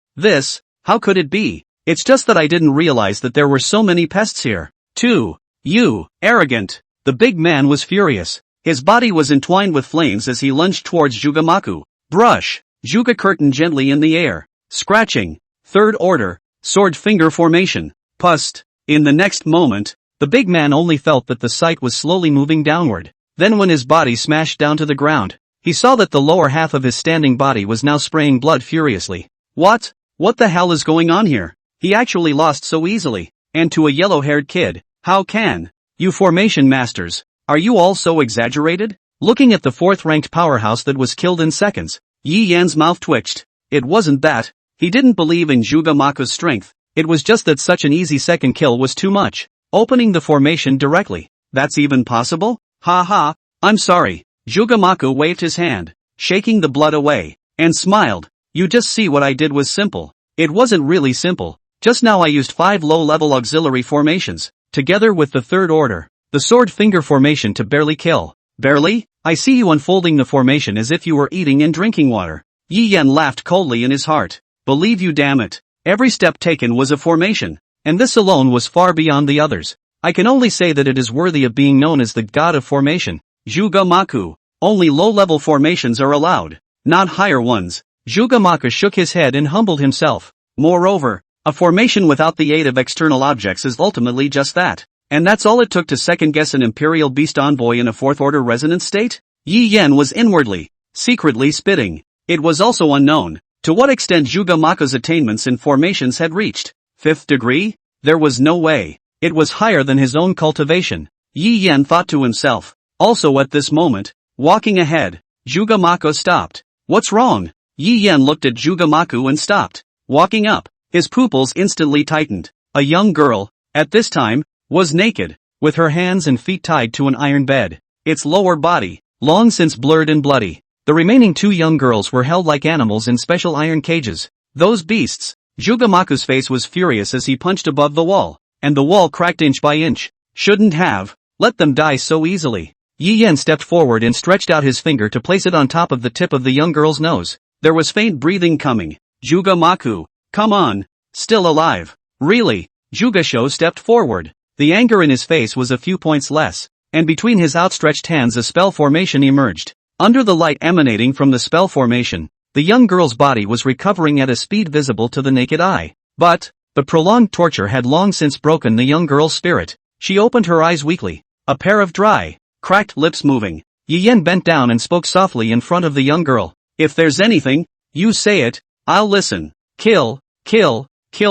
how could it be? It's just that I didn't realize that there were so many pests here. Too. You, arrogant. The big man was furious. His body was entwined with flames as he lunged towards Jugamaku. Brush. Juga curtain gently in the air. Scratching. Third order. Sword finger formation. Pust. In the next moment, the big man only felt that the sight was slowly moving downward. Then when his body smashed down to the ground, he saw that the lower half of his standing body was now spraying blood furiously. What? What the hell is going on here? He actually lost so easily. And to a yellow-haired kid. How can? You formation masters. Are you all so exaggerated? Looking at the fourth-ranked powerhouse that was killed in seconds, Yi Yan's mouth twitched. It wasn't that. He didn't believe in Jugamaku's strength. It was just that such an easy second kill was too much. Opening the formation directly. That's even possible? Ha ha. I'm sorry. Jugamaku waved his hand, shaking the blood away, and smiled. You just see what I did was simple. It wasn't really simple. Just now I used 5 low-level auxiliary formations, together with the third order, the sword finger formation to barely kill. Barely? I see you unfolding the formation as if you were eating and drinking water. Yi Yan laughed coldly in his heart. Believe you, damn it. Every step taken was a formation, and this alone was far beyond the others. I can only say that it is worthy of being known as the god of formation. Jugamaku. Only low-level formations are allowed, not higher ones. Jugamaku shook his head and humbled himself. Moreover, a formation without the aid of external objects is ultimately just that. And that's all it took to second-guess an Imperial Beast envoy in a fourth-order resonance state? Yi Yan was inwardly, secretly spitting. It was also unknown to what extent Jugamaku's attainments in formations had reached. 5th degree? There was no way. It was higher than his own cultivation. Yi Yan thought to himself. Also at this moment, walking ahead, Jugamaku stopped. What's wrong? Yi Yan looked at Jugamaku and stopped. Walking up, his pupils instantly tightened. A young girl, at this time, was naked, with her hands and feet tied to an iron bed. Its lower body, long since blurred and bloody. The remaining 2 young girls were held like animals in special iron cages. Those beasts. Jugamaku's face was furious as he punched above the wall, and the wall cracked inch by inch. Shouldn't have let them die so easily. Yi Yan stepped forward and stretched out his finger to place it on top of the tip of the young girl's nose. There was faint breathing coming. Jugamaku, come on. Still alive. Really? Jugasho stepped forward. The anger in his face was a few points less, and between his outstretched hands a spell formation emerged. Under the light emanating from the spell formation, the young girl's body was recovering at a speed visible to the naked eye. But, the prolonged torture had long since broken the young girl's spirit. She opened her eyes weakly, a pair of dry, cracked lips moving. Yi Yan bent down and spoke softly in front of the young girl. If there's anything, you say it, I'll listen. Kill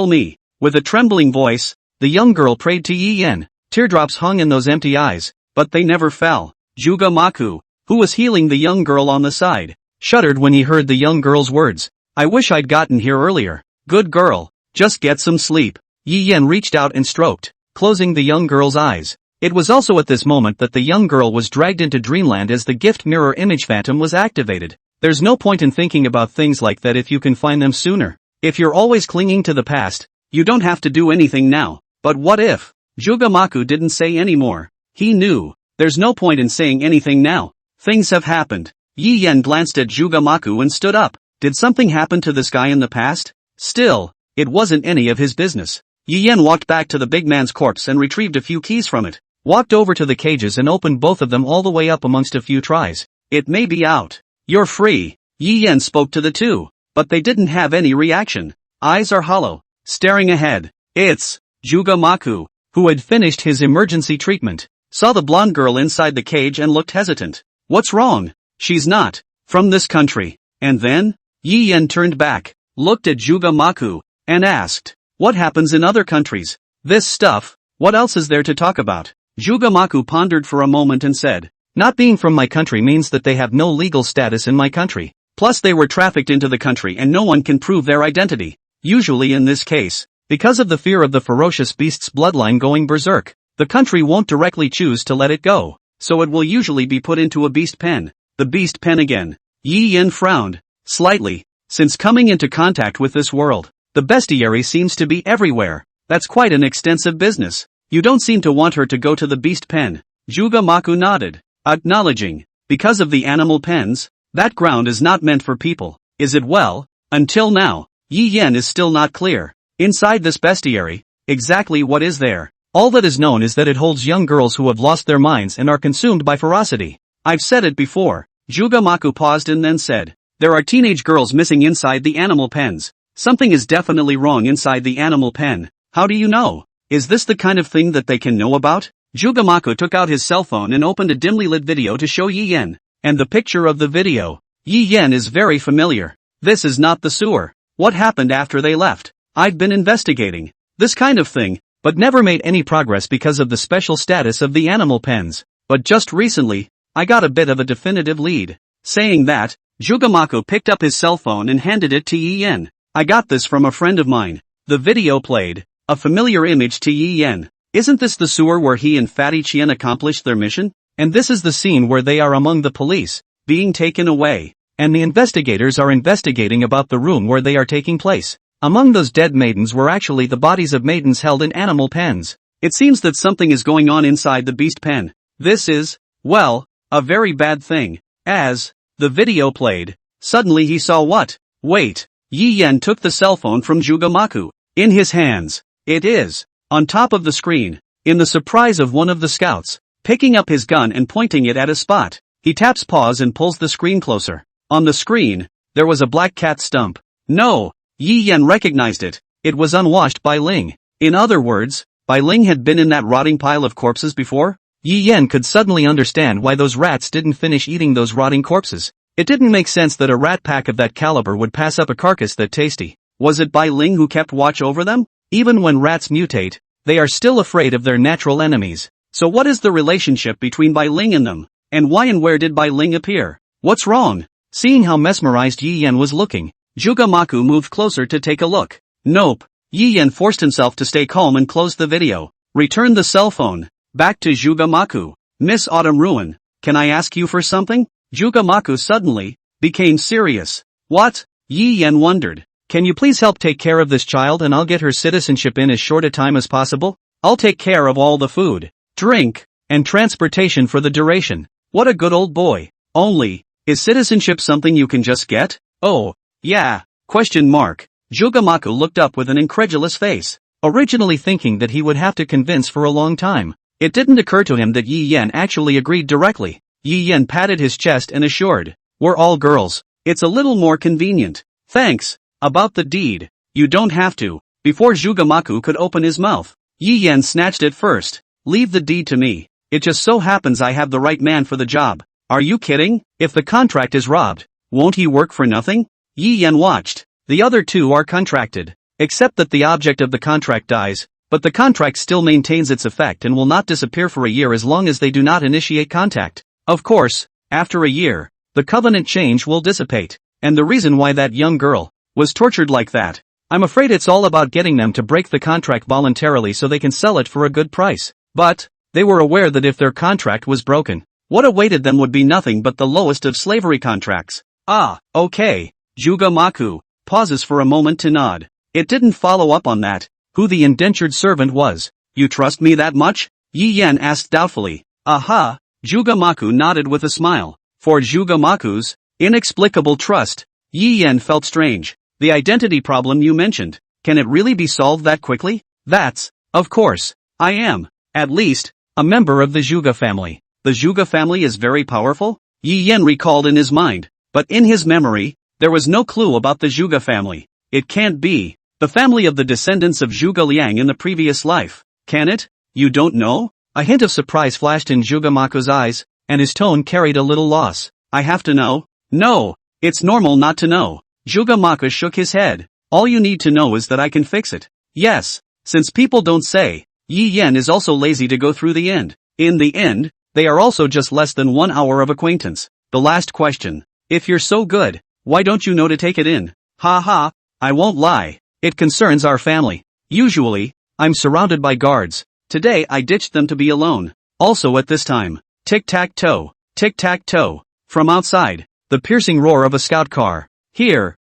me. With a trembling voice, the young girl prayed to Yi Yan. Teardrops hung in those empty eyes, but they never fell. Jugamaku, who was healing the young girl on the side, shuddered when he heard the young girl's words. I wish I'd gotten here earlier. Good girl, just get some sleep. Yi Yan reached out and stroked, closing the young girl's eyes. It was also at this moment that the young girl was dragged into dreamland as the gift mirror image phantom was activated. There's no point in thinking about things like that if you can find them sooner. If you're always clinging to the past, you don't have to do anything now. But what if? Jugamaku didn't say any more. He knew. There's no point in saying anything now. Things have happened. Yi Yan glanced at Jugamaku and stood up. Did something happen to this guy in the past? Still, it wasn't any of his business. Yi Yan walked back to the big man's corpse and retrieved a few keys from it. Walked over to the cages and opened both of them all the way up amongst a few tries. It may be out. You're free. Yi Yan spoke to the 2, but they didn't have any reaction. Eyes are hollow, staring ahead. It's Jugamaku, who had finished his emergency treatment, saw the blonde girl inside the cage and looked hesitant. What's wrong? She's not from this country. And then, Yi Yan turned back, looked at Jugamaku, and asked, what happens in other countries? This stuff, what else is there to talk about? Jugamaku pondered for a moment and said, not being from my country means that they have no legal status in my country. Plus they were trafficked into the country and no one can prove their identity. Usually in this case, because of the fear of the ferocious beast's bloodline going berserk, the country won't directly choose to let it go, so it will usually be put into a beast pen. The beast pen again. Yi Yan frowned, slightly, since coming into contact with this world, the bestiary seems to be everywhere. That's quite an extensive business. You don't seem to want her to go to the beast pen. Jugamaku nodded, acknowledging, because of the animal pens, that ground is not meant for people. Is it well? Until now, Yi Yan is still not clear. Inside this bestiary, exactly what is there? All that is known is that it holds young girls who have lost their minds and are consumed by ferocity. I've said it before. Jugamaku paused and then said, there are teenage girls missing inside the animal pens. Something is definitely wrong inside the animal pen. How do you know? Is this the kind of thing that they can know about? Jugamaku took out his cell phone and opened a dimly lit video to show Yi Yan. And the picture of the video. Yi Yan is very familiar. This is not the sewer. What happened after they left? I've been investigating this kind of thing, but never made any progress because of the special status of the animal pens. But just recently, I got a bit of a definitive lead. Saying that, Jugamaku picked up his cell phone and handed it to Yi Yan. I got this from a friend of mine. The video played a familiar image to Yi Yan. Isn't this the sewer where he and Fatty Chien accomplished their mission? And this is the scene where they are among the police, being taken away. And the investigators are investigating about the room where they are taking place. Among those dead maidens were actually the bodies of maidens held in animal pens. It seems that something is going on inside the beast pen. This is, well, a very bad thing. As the video played, suddenly he saw what? Wait. Yi Yan took the cell phone from Jugamaku. In his hands. It is. On top of the screen. In the surprise of one of the scouts. Picking up his gun and pointing it at a spot. He taps pause and pulls the screen closer. On the screen, there was a black cat stump. No. Yi Yan recognized it. It was unwashed Bai Ling. In other words, Bai Ling had been in that rotting pile of corpses before? Yi Yan could suddenly understand why those rats didn't finish eating those rotting corpses. It didn't make sense that a rat pack of that caliber would pass up a carcass that tasty. Was it Bai Ling who kept watch over them? Even when rats mutate, they are still afraid of their natural enemies. So what is the relationship between Bai Ling and them? And why and where did Bai Ling appear? What's wrong? Seeing how mesmerized Yi Yan was looking, Jugamaku moved closer to take a look. Nope. Yi Yan forced himself to stay calm and closed the video. Returned the cell phone. Back to Jugamaku. Miss Autumn Ruin, can I ask you for something? Jugamaku suddenly became serious. What? Yi Yan wondered. Can you please help take care of this child and I'll get her citizenship in as short a time as possible? I'll take care of all the food, drink, and transportation for the duration. What a good old boy. Only, is citizenship something you can just get? Oh, yeah. Question mark. Jugamaku looked up with an incredulous face, originally thinking that he would have to convince for a long time. It didn't occur to him that Yi Yan actually agreed directly. Yi Yan patted his chest and assured, we're all girls. It's a little more convenient. Thanks. About the deed. You don't have to. Before Jugamaku could open his mouth, Yi Yan snatched it first. Leave the deed to me. It just so happens I have the right man for the job. Are you kidding? If the contract is robbed, won't he work for nothing? Yi Yan watched. The other two are contracted. Except that the object of the contract dies, but the contract still maintains its effect and will not disappear for a year as long as they do not initiate contact. Of course, after a year, the covenant change will dissipate. And the reason why that young girl was tortured like that, I'm afraid it's all about getting them to break the contract voluntarily so they can sell it for a good price. But they were aware that if their contract was broken, what awaited them would be nothing but the lowest of slavery contracts. Ah, okay. Jugamaku pauses for a moment to nod. It didn't follow up on that. Who the indentured servant was. You trust me that much? Yi Yan asked doubtfully. Aha. Jugamaku nodded with a smile. For Jugamaku's inexplicable trust, Yi Yan felt strange. The identity problem you mentioned, can it really be solved that quickly? That's, of course, I am, at least, a member of the Zhuge family. The Zhuge family is very powerful? Yi Yan recalled in his mind, but in his memory, there was no clue about the Zhuge family. It can't be the family of the descendants of Zhuge Liang in the previous life, can it? You don't know? A hint of surprise flashed in Jugamaku's eyes, and his tone carried a little loss. I have to know? No, it's normal not to know. Jugamaku shook his head. All you need to know is that I can fix it. Yes, since people don't say, Yi Yan is also lazy to go through the end. In the end, they are also just less than 1 hour of acquaintance. The last question. If you're so good, why don't you know to take it in? Ha ha, I won't lie. It concerns our family. Usually, I'm surrounded by guards. Today I ditched them to be alone. Also at this time. Tic-tac-toe. Tic-tac-toe. From outside, the piercing roar of a scout car. Here.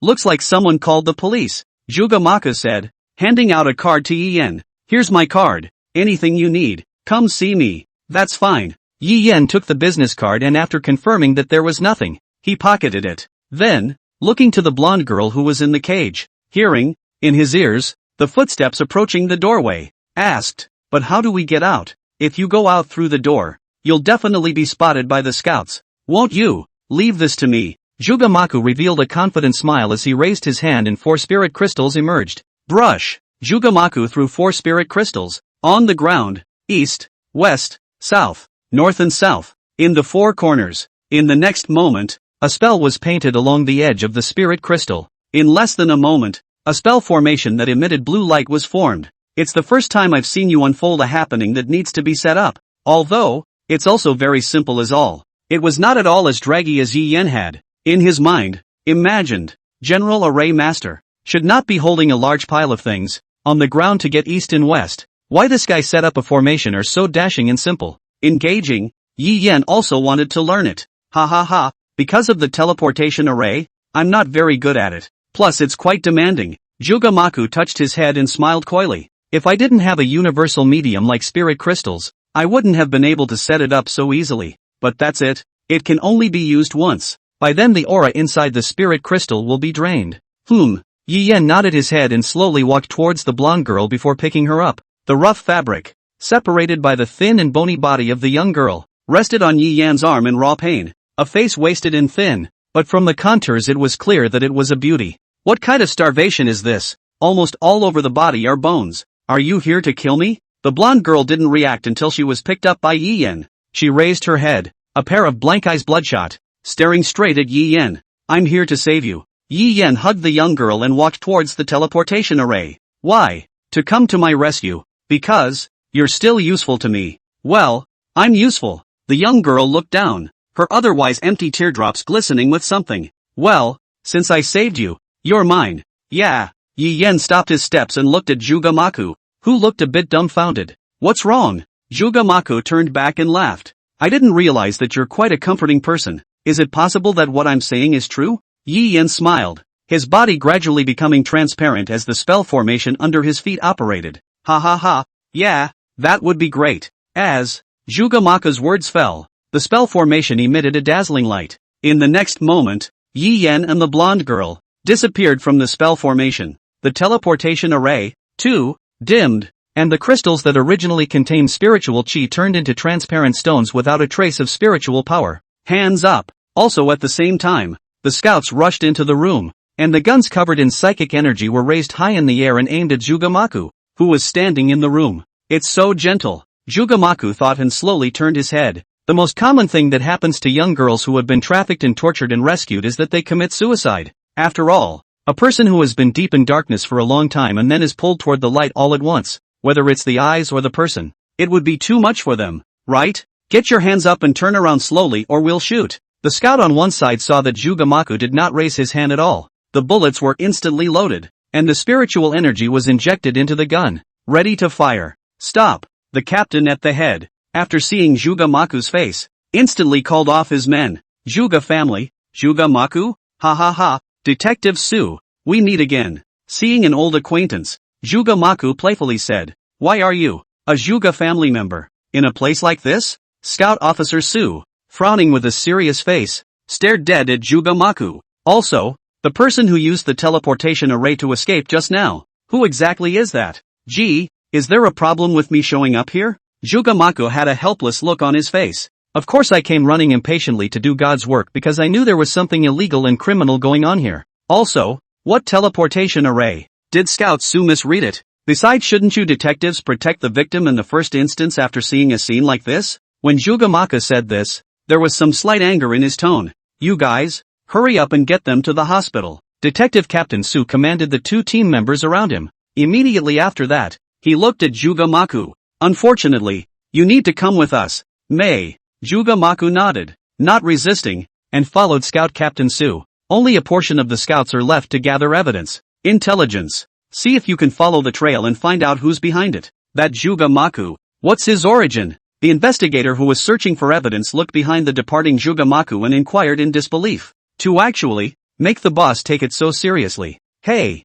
Looks like someone called the police. Jugamaku said, handing out a card to Yi Yan. Here's my card. Anything you need, come see me. That's fine. Yi Yan took the business card and after confirming that there was nothing, he pocketed it. Then, looking to the blonde girl who was in the cage, hearing, in his ears, the footsteps approaching the doorway, asked, "But how do we get out? If you go out through the door, you'll definitely be spotted by the scouts. Won't you? Leave this to me." Jugamaku revealed a confident smile as he raised his hand and 4 spirit crystals emerged. Brush! Jugamaku threw 4 spirit crystals, on the ground, east, west, south, north and south, in the 4 corners. In the next moment, a spell was painted along the edge of the spirit crystal. In less than a moment, a spell formation that emitted blue light was formed. It's the first time I've seen you unfold a happening that needs to be set up. Although, it's also very simple as all. It was not at all as draggy as Yi Yen had, in his mind, imagined. General Array Master should not be holding a large pile of things on the ground to get east and west. Why this guy set up a formation are so dashing and simple. Engaging, Yi Yen also wanted to learn it. Ha ha ha, because of the teleportation array, I'm not very good at it. Plus it's quite demanding. Jugamaku touched his head and smiled coyly. If I didn't have a universal medium like spirit crystals, I wouldn't have been able to set it up so easily. But that's it. It can only be used once. By then the aura inside the spirit crystal will be drained. Yi Yen nodded his head and slowly walked towards the blonde girl before picking her up. The rough fabric, separated by the thin and bony body of the young girl, rested on Yi Yan's arm in raw pain. A face wasted and thin, but from the contours it was clear that it was a beauty. What kind of starvation is this? Almost all over the body are bones. Are you here to kill me? The blonde girl didn't react until she was picked up by Yi Yen. She raised her head, a pair of blank eyes bloodshot, staring straight at Yi Yen. I'm here to save you. Yi Yen hugged the young girl and walked towards the teleportation array. Why? To come to my rescue. Because, you're still useful to me. Well, I'm useful. The young girl looked down, her otherwise empty teardrops glistening with something. Well, since I saved you, you're mine. Yeah. Yi Yen stopped his steps and looked at Jugamaku, who looked a bit dumbfounded. What's wrong? Jugamaku turned back and laughed. I didn't realize that you're quite a comforting person. Is it possible that what I'm saying is true? Yi Yen smiled, his body gradually becoming transparent as the spell formation under his feet operated. Ha ha ha, yeah, that would be great. As Jugamaku's words fell, the spell formation emitted a dazzling light. In the next moment, Yi Yen and the blonde girl disappeared from the spell formation. The teleportation array, too, dimmed, and the crystals that originally contained spiritual chi turned into transparent stones without a trace of spiritual power. Hands up! Also at the same time, the scouts rushed into the room, and the guns covered in psychic energy were raised high in the air and aimed at Jugamaku, who was standing in the room. It's so gentle, Jugamaku thought and slowly turned his head. The most common thing that happens to young girls who have been trafficked and tortured and rescued is that they commit suicide. After all, a person who has been deep in darkness for a long time and then is pulled toward the light all at once, whether it's the eyes or the person, it would be too much for them, right? Get your hands up and turn around slowly or we'll shoot. The scout on one side saw that Jugamaku did not raise his hand at all. The bullets were instantly loaded, and the spiritual energy was injected into the gun, ready to fire. Stop! The captain at the head, after seeing Jugamaku's face, instantly called off his men. Juga family, Jugamaku? Ha ha ha, Detective Sue, we meet again. Seeing an old acquaintance, Jugamaku playfully said, why are you, a Juga family member, in a place like this? Scout Officer Sue, frowning with a serious face, stared dead at Jugamaku. Also, the person who used the teleportation array to escape just now, who exactly is that? Gee, is there a problem with me showing up here? Jugamaku had a helpless look on his face. Of course I came running impatiently to do God's work because I knew there was something illegal and criminal going on here. Also, what teleportation array? Did Scout Sue misread it? Besides, shouldn't you detectives protect the victim in the first instance after seeing a scene like this? When Jugamaku said this, there was some slight anger in his tone. You guys, hurry up and get them to the hospital. Detective Captain Sue commanded the 2 team members around him. Immediately after that, he looked at Jugamaku. Unfortunately, you need to come with us. May. Jugamaku nodded, not resisting, and followed Scout Captain Sue. Only a portion of the scouts are left to gather evidence. Intelligence. See if you can follow the trail and find out who's behind it. That Jugamaku. What's his origin? The investigator who was searching for evidence looked behind the departing Jugamaku and inquired in disbelief. To actually make the boss take it so seriously. Hey,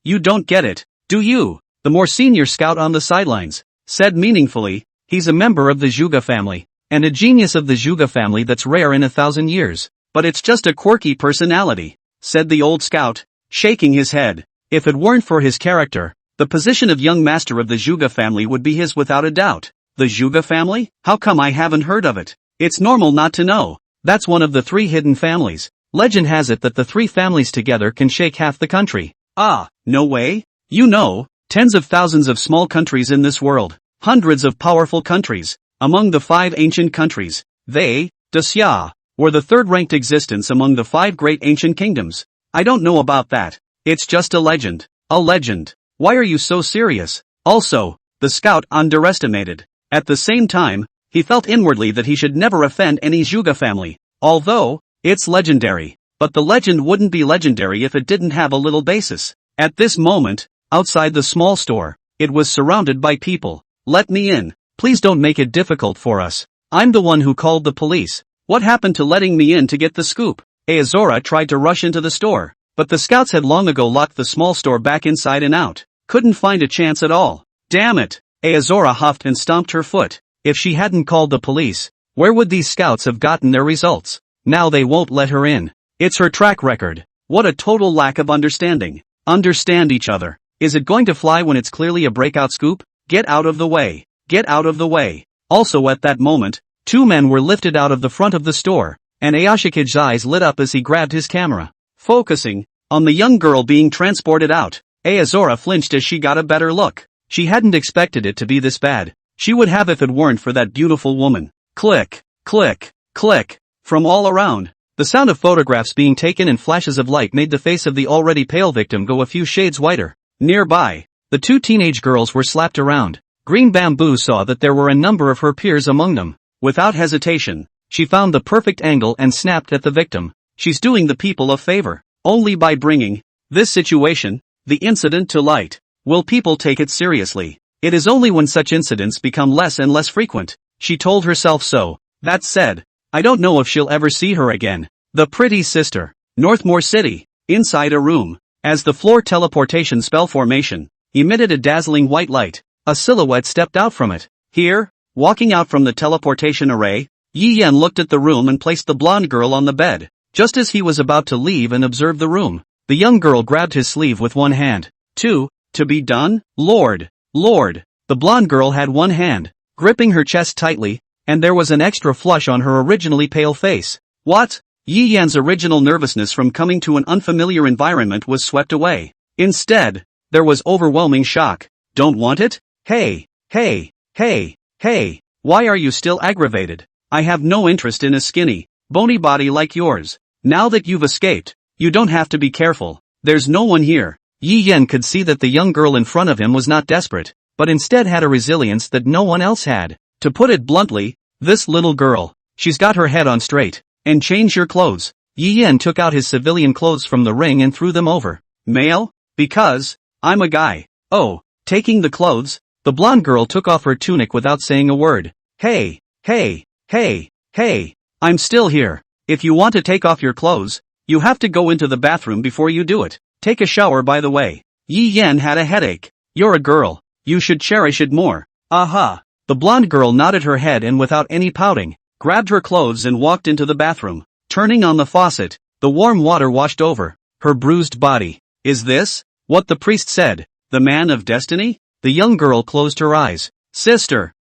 you don't get it, do you? The more senior scout on the sidelines said meaningfully, he's a member of the Juga family. And a genius of the Juga family that's rare in 1,000 years. But it's just a quirky personality. said the old scout, shaking his head. If it weren't for his character, the position of young master of the Juga family would be his without a doubt. The Juga family? How come I haven't heard of it? It's normal not to know. That's one of the 3 hidden families. Legend has it that the 3 families together can shake half the country. Ah, no way? You know, tens of thousands of small countries in this world. Hundreds of powerful countries. Among the 5 ancient countries, they, Dasya, were the 3rd-ranked existence among the 5 great ancient kingdoms. I don't know about that. It's just a legend. A legend. Why are you so serious? Also, the scout underestimated. At the same time, he felt inwardly that he should never offend any Juga family. Although, it's legendary. But the legend wouldn't be legendary if it didn't have a little basis. At this moment, outside the small store, it was surrounded by people. Let me in. Please don't make it difficult for us. I'm the one who called the police. What happened to letting me in to get the scoop? Aozora tried to rush into the store, but the scouts had long ago locked the small store back inside and out. Couldn't find a chance at all. Damn it! Aozora huffed and stomped her foot. If she hadn't called the police, where would these scouts have gotten their results? Now they won't let her in. It's her track record. What a total lack of understanding. Understand each other. Is it going to fly when it's clearly a breakout scoop? Get out of the way. Get out of the way. Also at that moment, 2 men were lifted out of the front of the store, and Ayashikage's eyes lit up as he grabbed his camera. Focusing on the young girl being transported out, Aozora flinched as she got a better look. She hadn't expected it to be this bad. She would have if it weren't for that beautiful woman. Click, click, click. From all around, the sound of photographs being taken and flashes of light made the face of the already pale victim go a few shades whiter. Nearby, the 2 teenage girls were slapped around. Green Bamboo saw that there were a number of her peers among them. Without hesitation, she found the perfect angle and snapped at the victim. She's doing the people a favor, only by bringing this situation, the incident, to light. Will people take it seriously? It is only when such incidents become less and less frequent. She told herself so. That said, I don't know if she'll ever see her again. The pretty sister. Northmore City. Inside a room. As the floor teleportation spell formation emitted a dazzling white light, a silhouette stepped out from it. Here, walking out from the teleportation array, Yi Yan looked at the room and placed the blonde girl on the bed. Just as he was about to leave and observe the room, the young girl grabbed his sleeve with one hand. To be done? Lord. The blonde girl had one hand, gripping her chest tightly, and there was an extra flush on her originally pale face. What? Yi Yan's original nervousness from coming to an unfamiliar environment was swept away. Instead, there was overwhelming shock. Don't want it? Hey, why are you still aggravated? I have no interest in a skinny, bony body like yours. Now that you've escaped, you don't have to be careful. There's no one here. Yi Yan could see that the young girl in front of him was not desperate, but instead had a resilience that no one else had. To put it bluntly, this little girl, she's got her head on straight. And change your clothes. Yi Yan took out his civilian clothes from the ring and threw them over. Male? Because I'm a guy. Oh, taking the clothes? The blonde girl took off her tunic without saying a word. Hey, I'm still here. If you want to take off your clothes, you have to go into the bathroom before you do it. Take a shower, by the way. Yi Yan had a headache. You're a girl. You should cherish it more. Aha. The blonde girl nodded her head and without any pouting, grabbed her clothes and walked into the bathroom. Turning on the faucet, the warm water washed over her bruised body. Is this what the priest said? The man of destiny? The young girl closed her eyes. Sister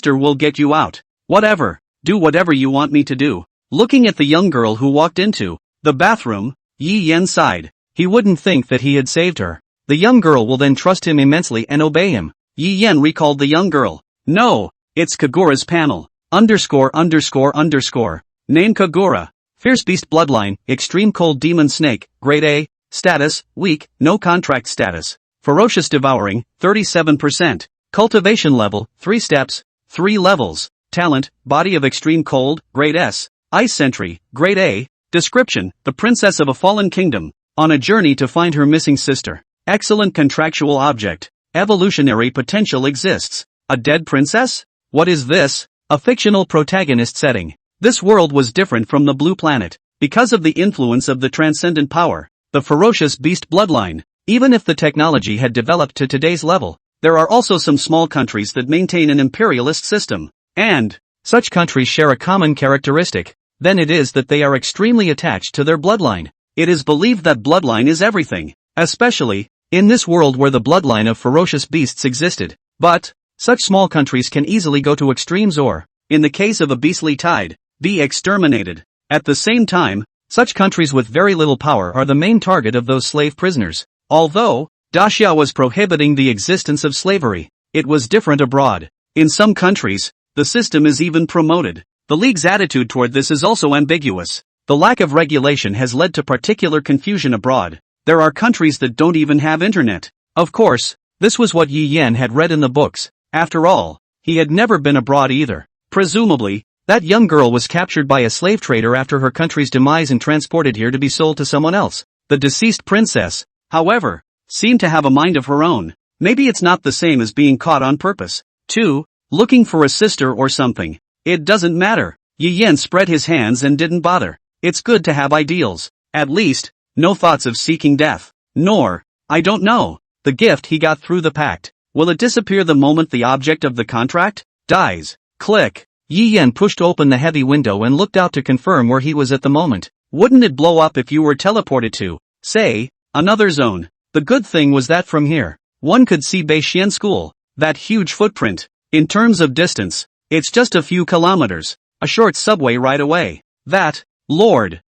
will get you out. Whatever. Do whatever you want me to do. Looking at the young girl who walked into the bathroom, Yi Yan sighed. He wouldn't think that he had saved her. The young girl will then trust him immensely and obey him. Yi Yan recalled the young girl. No, it's Kagura's panel. ____. Name Kagura. Fierce Beast Bloodline, Extreme Cold Demon Snake, Grade A, Status, Weak, No Contract Status. Ferocious Devouring, 37%. Cultivation Level, 3 steps, 3 levels. Talent, Body of Extreme Cold, Grade S. Ice Sentry, Grade A. Description, the Princess of a Fallen Kingdom, on a journey to find her missing sister. Excellent contractual object. Evolutionary potential exists. A dead princess? What is this? A fictional protagonist setting. This world was different from the Blue Planet, because of the influence of the transcendent power, the ferocious beast bloodline. Even if the technology had developed to today's level, there are also some small countries that maintain an imperialist system. And such countries share a common characteristic. Then it is that they are extremely attached to their bloodline. It is believed that bloodline is everything, especially in this world where the bloodline of ferocious beasts existed. But such small countries can easily go to extremes or, in the case of a beastly tide, be exterminated. At the same time, such countries with very little power are the main target of those slave prisoners. Although Daxia was prohibiting the existence of slavery, it was different abroad. In some countries, the system is even promoted. The League's attitude toward this is also ambiguous. The lack of regulation has led to particular confusion abroad. There are countries that don't even have internet. Of course, this was what Yi Yan had read in the books. After all, he had never been abroad either. Presumably, that young girl was captured by a slave trader after her country's demise and transported here to be sold to someone else. The deceased princess, however, seemed to have a mind of her own. Maybe it's not the same as being caught on purpose. 2. Looking for a sister or something. It doesn't matter. Yi Yan spread his hands and didn't bother. It's good to have ideals. At least, no thoughts of seeking death. Nor, I don't know, the gift he got through the pact. Will it disappear the moment the object of the contract dies? Click. Yi Yan pushed open the heavy window and looked out to confirm where he was at the moment. Wouldn't it blow up if you were teleported to, say, another zone? The good thing was that from here, one could see Beixian School, that huge footprint. In terms of distance, it's just a few kilometers, a short subway ride away. That, Lord,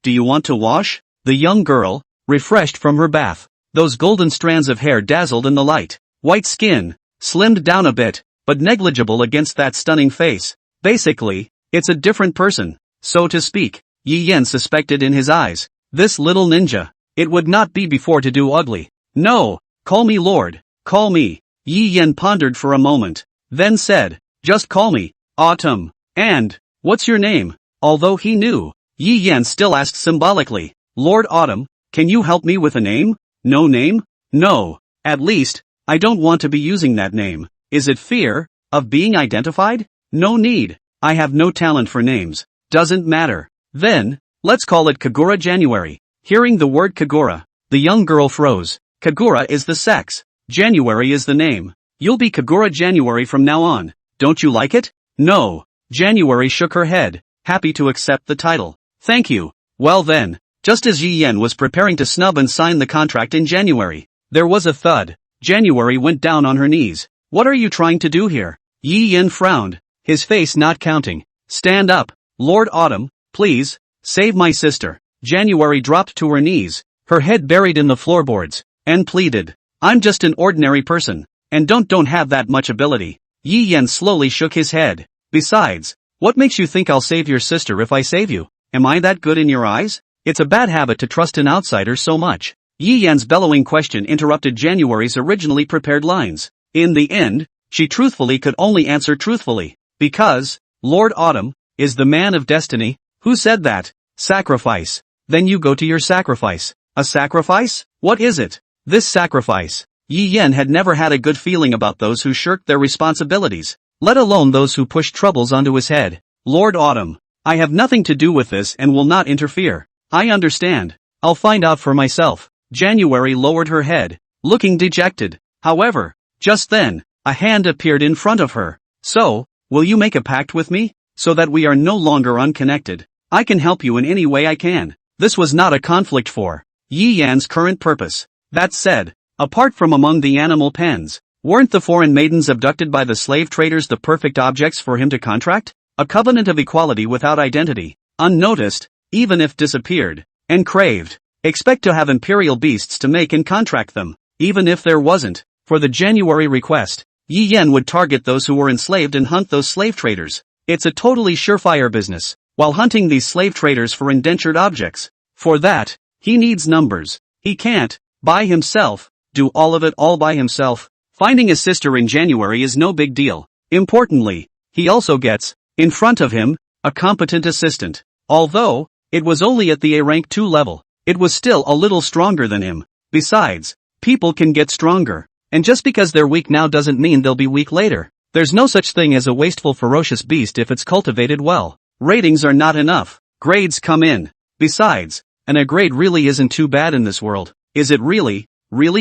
do you want to wash? The young girl, refreshed from her bath. Those golden strands of hair dazzled in the light. White skin, slimmed down a bit, but negligible against that stunning face. Basically, it's a different person, so to speak, Yi Yan suspected in his eyes. This little ninja, it would not be before to do ugly. No, call me Lord, call me. Yi Yan pondered for a moment, then said, just call me, Autumn. And, what's your name? Although he knew, Yi Yan still asked symbolically, Lord Autumn, can you help me with a name? No name? No. At least, I don't want to be using that name. Is it fear of being identified? No need. I have no talent for names. Doesn't matter. Then, let's call it Kagura January. Hearing the word Kagura, the young girl froze. Kagura is the sex. January is the name. You'll be Kagura January from now on. Don't you like it? No. January shook her head, happy to accept the title. Thank you. Well then, just as Yi Yan was preparing to snub and sign the contract in January, there was a thud. January went down on her knees. What are you trying to do here? Yi Yan frowned, his face not counting. Stand up, Lord Autumn, please, save my sister. January dropped to her knees, her head buried in the floorboards, and pleaded. I'm just an ordinary person, and don't have that much ability. Yi Yan slowly shook his head. Besides, what makes you think I'll save your sister if I save you? Am I that good in your eyes? It's a bad habit to trust an outsider so much. Yi Yan's bellowing question interrupted January's originally prepared lines. In the end, she truthfully could only answer truthfully. Because, Lord Autumn, is the man of destiny. Who said that? Sacrifice. Then you go to your sacrifice. A sacrifice? What is it? This sacrifice. Yi Yan had never had a good feeling about those who shirked their responsibilities, let alone those who pushed troubles onto his head. Lord Autumn, I have nothing to do with this and will not interfere. I understand. I'll find out for myself. January lowered her head, looking dejected. However, just then, a hand appeared in front of her. So, will you make a pact with me, so that we are no longer unconnected? I can help you in any way I can. This was not a conflict for Yi Yan's current purpose. That said, apart from among the animal pens, weren't the foreign maidens abducted by the slave traders the perfect objects for him to contract? A covenant of equality without identity, unnoticed, even if disappeared, and craved. Expect to have imperial beasts to make and contract them, even if there wasn't. For the January request, Yi Yan would target those who were enslaved and hunt those slave traders. It's a totally surefire business, while hunting these slave traders for indentured objects. For that, he needs numbers. He can't, by himself, do all of it all by himself. Finding a sister in January is no big deal. Importantly, he also gets, in front of him, a competent assistant. Although, it was only at the A rank 2 level, it was still a little stronger than him. Besides, people can get stronger. And just because they're weak now doesn't mean they'll be weak later. There's no such thing as a wasteful ferocious beast if it's cultivated well. Ratings are not enough. Grades come in. Besides, an A grade really isn't too bad in this world. Is it really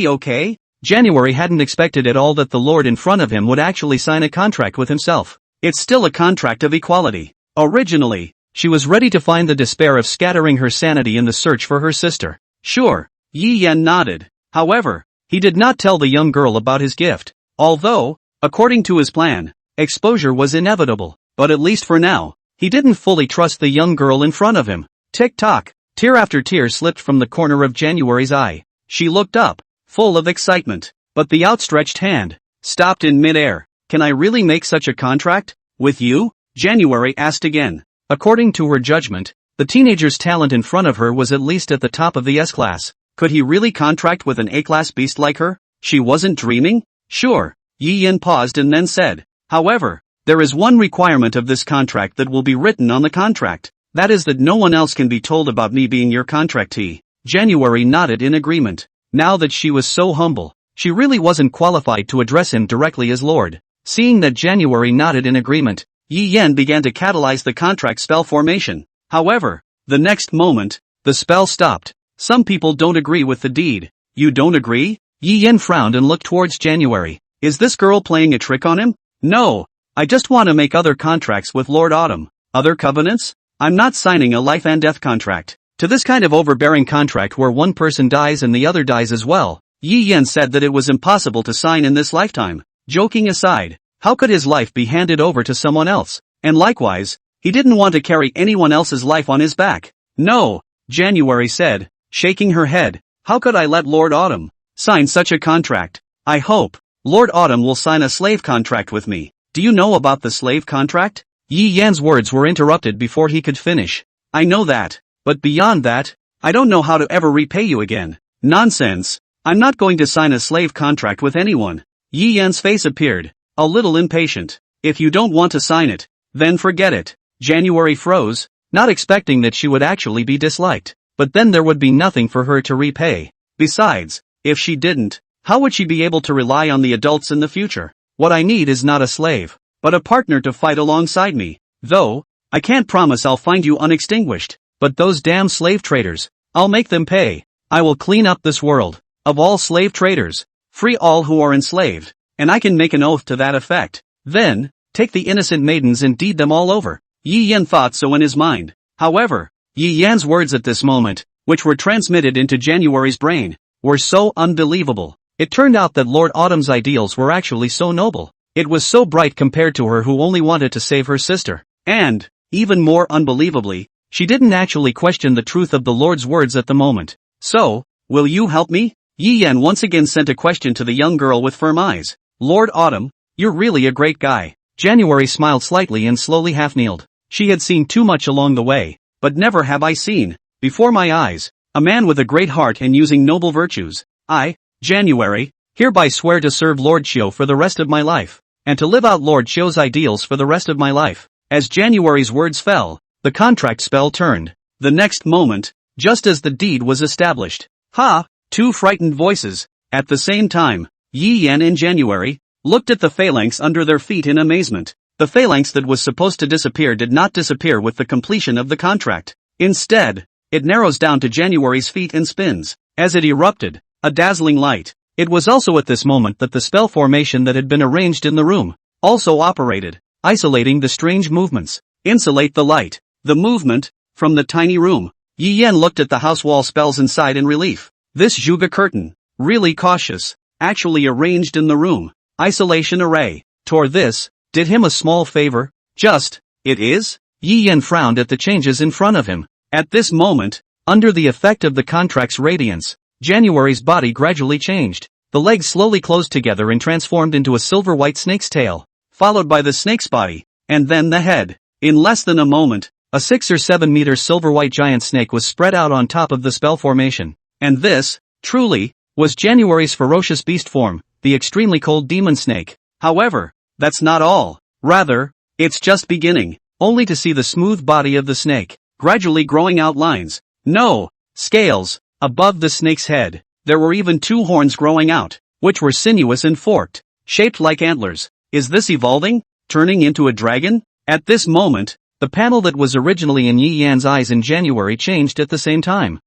okay? January hadn't expected at all that the lord in front of him would actually sign a contract with himself. It's still a contract of equality. Originally, She was ready to find the despair of scattering her sanity in the search for her sister. Sure. Yi Yan nodded. However, he did not tell the young girl about his gift. Although, according to his plan, exposure was inevitable. But at least for now, he didn't fully trust the young girl in front of him. Tick-tock. Tear after tear slipped from the corner of January's eye. She looked up, full of excitement. But the outstretched hand stopped in mid-air. Can I really make such a contract? With you? January asked again. According to her judgment, the teenager's talent in front of her was at least at the top of the S-class. Could he really contract with an A-class beast like her? She wasn't dreaming? Sure. Yi Yan paused and then said, however, there is one requirement of this contract that will be written on the contract. That is that no one else can be told about me being your contractee. January nodded in agreement. Now that she was so humble, she really wasn't qualified to address him directly as Lord. Seeing that January nodded in agreement, Yi Yan began to catalyze the contract spell formation. However, the next moment, the spell stopped. Some people don't agree with the deed. You don't agree? Yi Yan frowned and looked towards January. Is this girl playing a trick on him? No. I just want to make other contracts with Lord Autumn. Other covenants? I'm not signing a life and death contract. To this kind of overbearing contract where one person dies and the other dies as well, Yi Yan said that it was impossible to sign in this lifetime. Joking aside, how could his life be handed over to someone else? And likewise, he didn't want to carry anyone else's life on his back. No, January said, shaking her head. How could I let Lord Autumn sign such a contract? I hope Lord Autumn will sign a slave contract with me. Do you know about the slave contract? Yi Yan's words were interrupted before he could finish. I know that, but beyond that, I don't know how to ever repay you again. Nonsense. I'm not going to sign a slave contract with anyone. Yi Yan's face appeared a little impatient. If you don't want to sign it, then forget it. January froze, not expecting that she would actually be disliked. But then there would be nothing for her to repay. Besides, if she didn't, how would she be able to rely on the adults in the future? What I need is not a slave, but a partner to fight alongside me. Though, I can't promise I'll find you unextinguished. But those damn slave traders, I'll make them pay. I will clean up this world of all slave traders, free all who are enslaved, and I can make an oath to that effect. Then, take the innocent maidens and deed them all over. Yi Yan thought so in his mind. However, Yi Yan's words at this moment, which were transmitted into January's brain, were so unbelievable. It turned out that Lord Autumn's ideals were actually so noble. It was so bright compared to her who only wanted to save her sister. And, even more unbelievably, she didn't actually question the truth of the Lord's words at the moment. So, will you help me? Yi Yan once again sent a question to the young girl with firm eyes. Lord Autumn, you're really a great guy. January smiled slightly and slowly half-kneeled. She had seen too much along the way, but never have I seen, before my eyes, a man with a great heart and using noble virtues. I, January, hereby swear to serve Lord Xiu for the rest of my life, and to live out Lord Xiu's ideals for the rest of my life. As January's words fell, the contract spell turned. The next moment, just as the deed was established. Ha! Two frightened voices, at the same time, Yi Yan and January, looked at the phalanx under their feet in amazement. The phalanx that was supposed to disappear did not disappear with the completion of the contract. Instead, it narrows down to January's feet and spins. As it erupted, a dazzling light. It was also at this moment that the spell formation that had been arranged in the room also operated, isolating the strange movements. Insulate the light. The movement, from the tiny room. Yi Yan looked at the house wall spells inside in relief. This Zhuge curtain, really cautious, actually arranged in the room. Isolation array. Tor this, did him a small favor. Just, it is? Yi Yan frowned at the changes in front of him. At this moment, under the effect of the contract's radiance, January's body gradually changed. The legs slowly closed together and transformed into a silver-white snake's tail, followed by the snake's body, and then the head. In less than a moment, a 6 or 7 meter silver-white giant snake was spread out on top of the spell formation. And this, truly, was January's ferocious beast form, the extremely cold demon snake. However, that's not all. Rather, it's just beginning, only to see the smooth body of the snake, gradually growing out lines. No, scales, above the snake's head. There were even 2 horns growing out, which were sinuous and forked, shaped like antlers. Is this evolving? Turning into a dragon? At this moment, the panel that was originally in Yi Yan's eyes in January changed at the same time.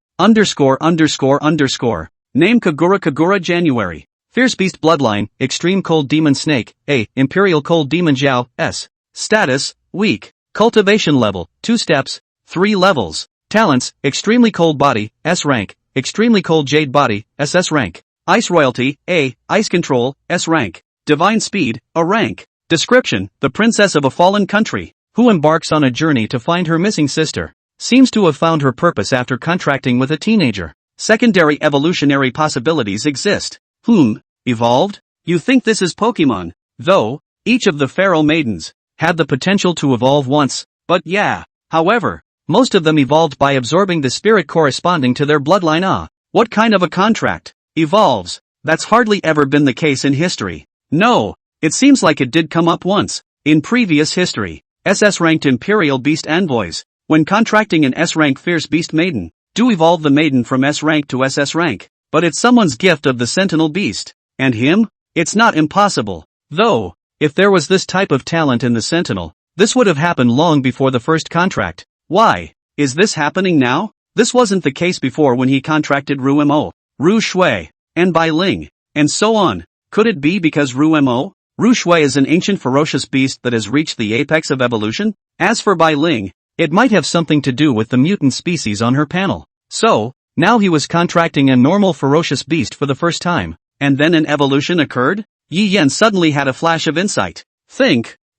Name Kagura January. Fierce Beast Bloodline, Extreme Cold Demon Snake, A. Imperial Cold Demon Jiao, S. Status, Weak. Cultivation level, 2 steps, 3 levels. Talents, extremely cold body, S rank, extremely cold jade body, SS rank. Ice royalty, A, ice control, S rank. Divine speed, A rank. Description, the princess of a fallen country, who embarks on a journey to find her missing sister. Seems to have found her purpose after contracting with a teenager. Secondary evolutionary possibilities exist. Evolved? You think this is Pokemon? Though, each of the Pharaoh maidens had the potential to evolve once, but yeah. However, most of them evolved by absorbing the spirit corresponding to their bloodline. What kind of a contract evolves? That's hardly ever been the case in history. No, it seems like it did come up once, in previous history. SS-ranked Imperial Beast Envoys, when contracting an S-rank Fierce Beast Maiden, do evolve the maiden from S-rank to SS rank, but it's someone's gift of the Sentinel Beast. And him? It's not impossible. Though, if there was this type of talent in the Sentinel, this would have happened long before the first contract. Why is this happening now? This wasn't the case before when he contracted Ru Mo, Ru Shui, and Bai Ling, and so on. Could it be because Ru Mo, Ru Shui is an ancient ferocious beast that has reached the apex of evolution? As for Bai Ling, it might have something to do with the mutant species on her panel. So, now he was contracting a normal ferocious beast for the first time, and then an evolution occurred? Yi Yan suddenly had a flash of insight.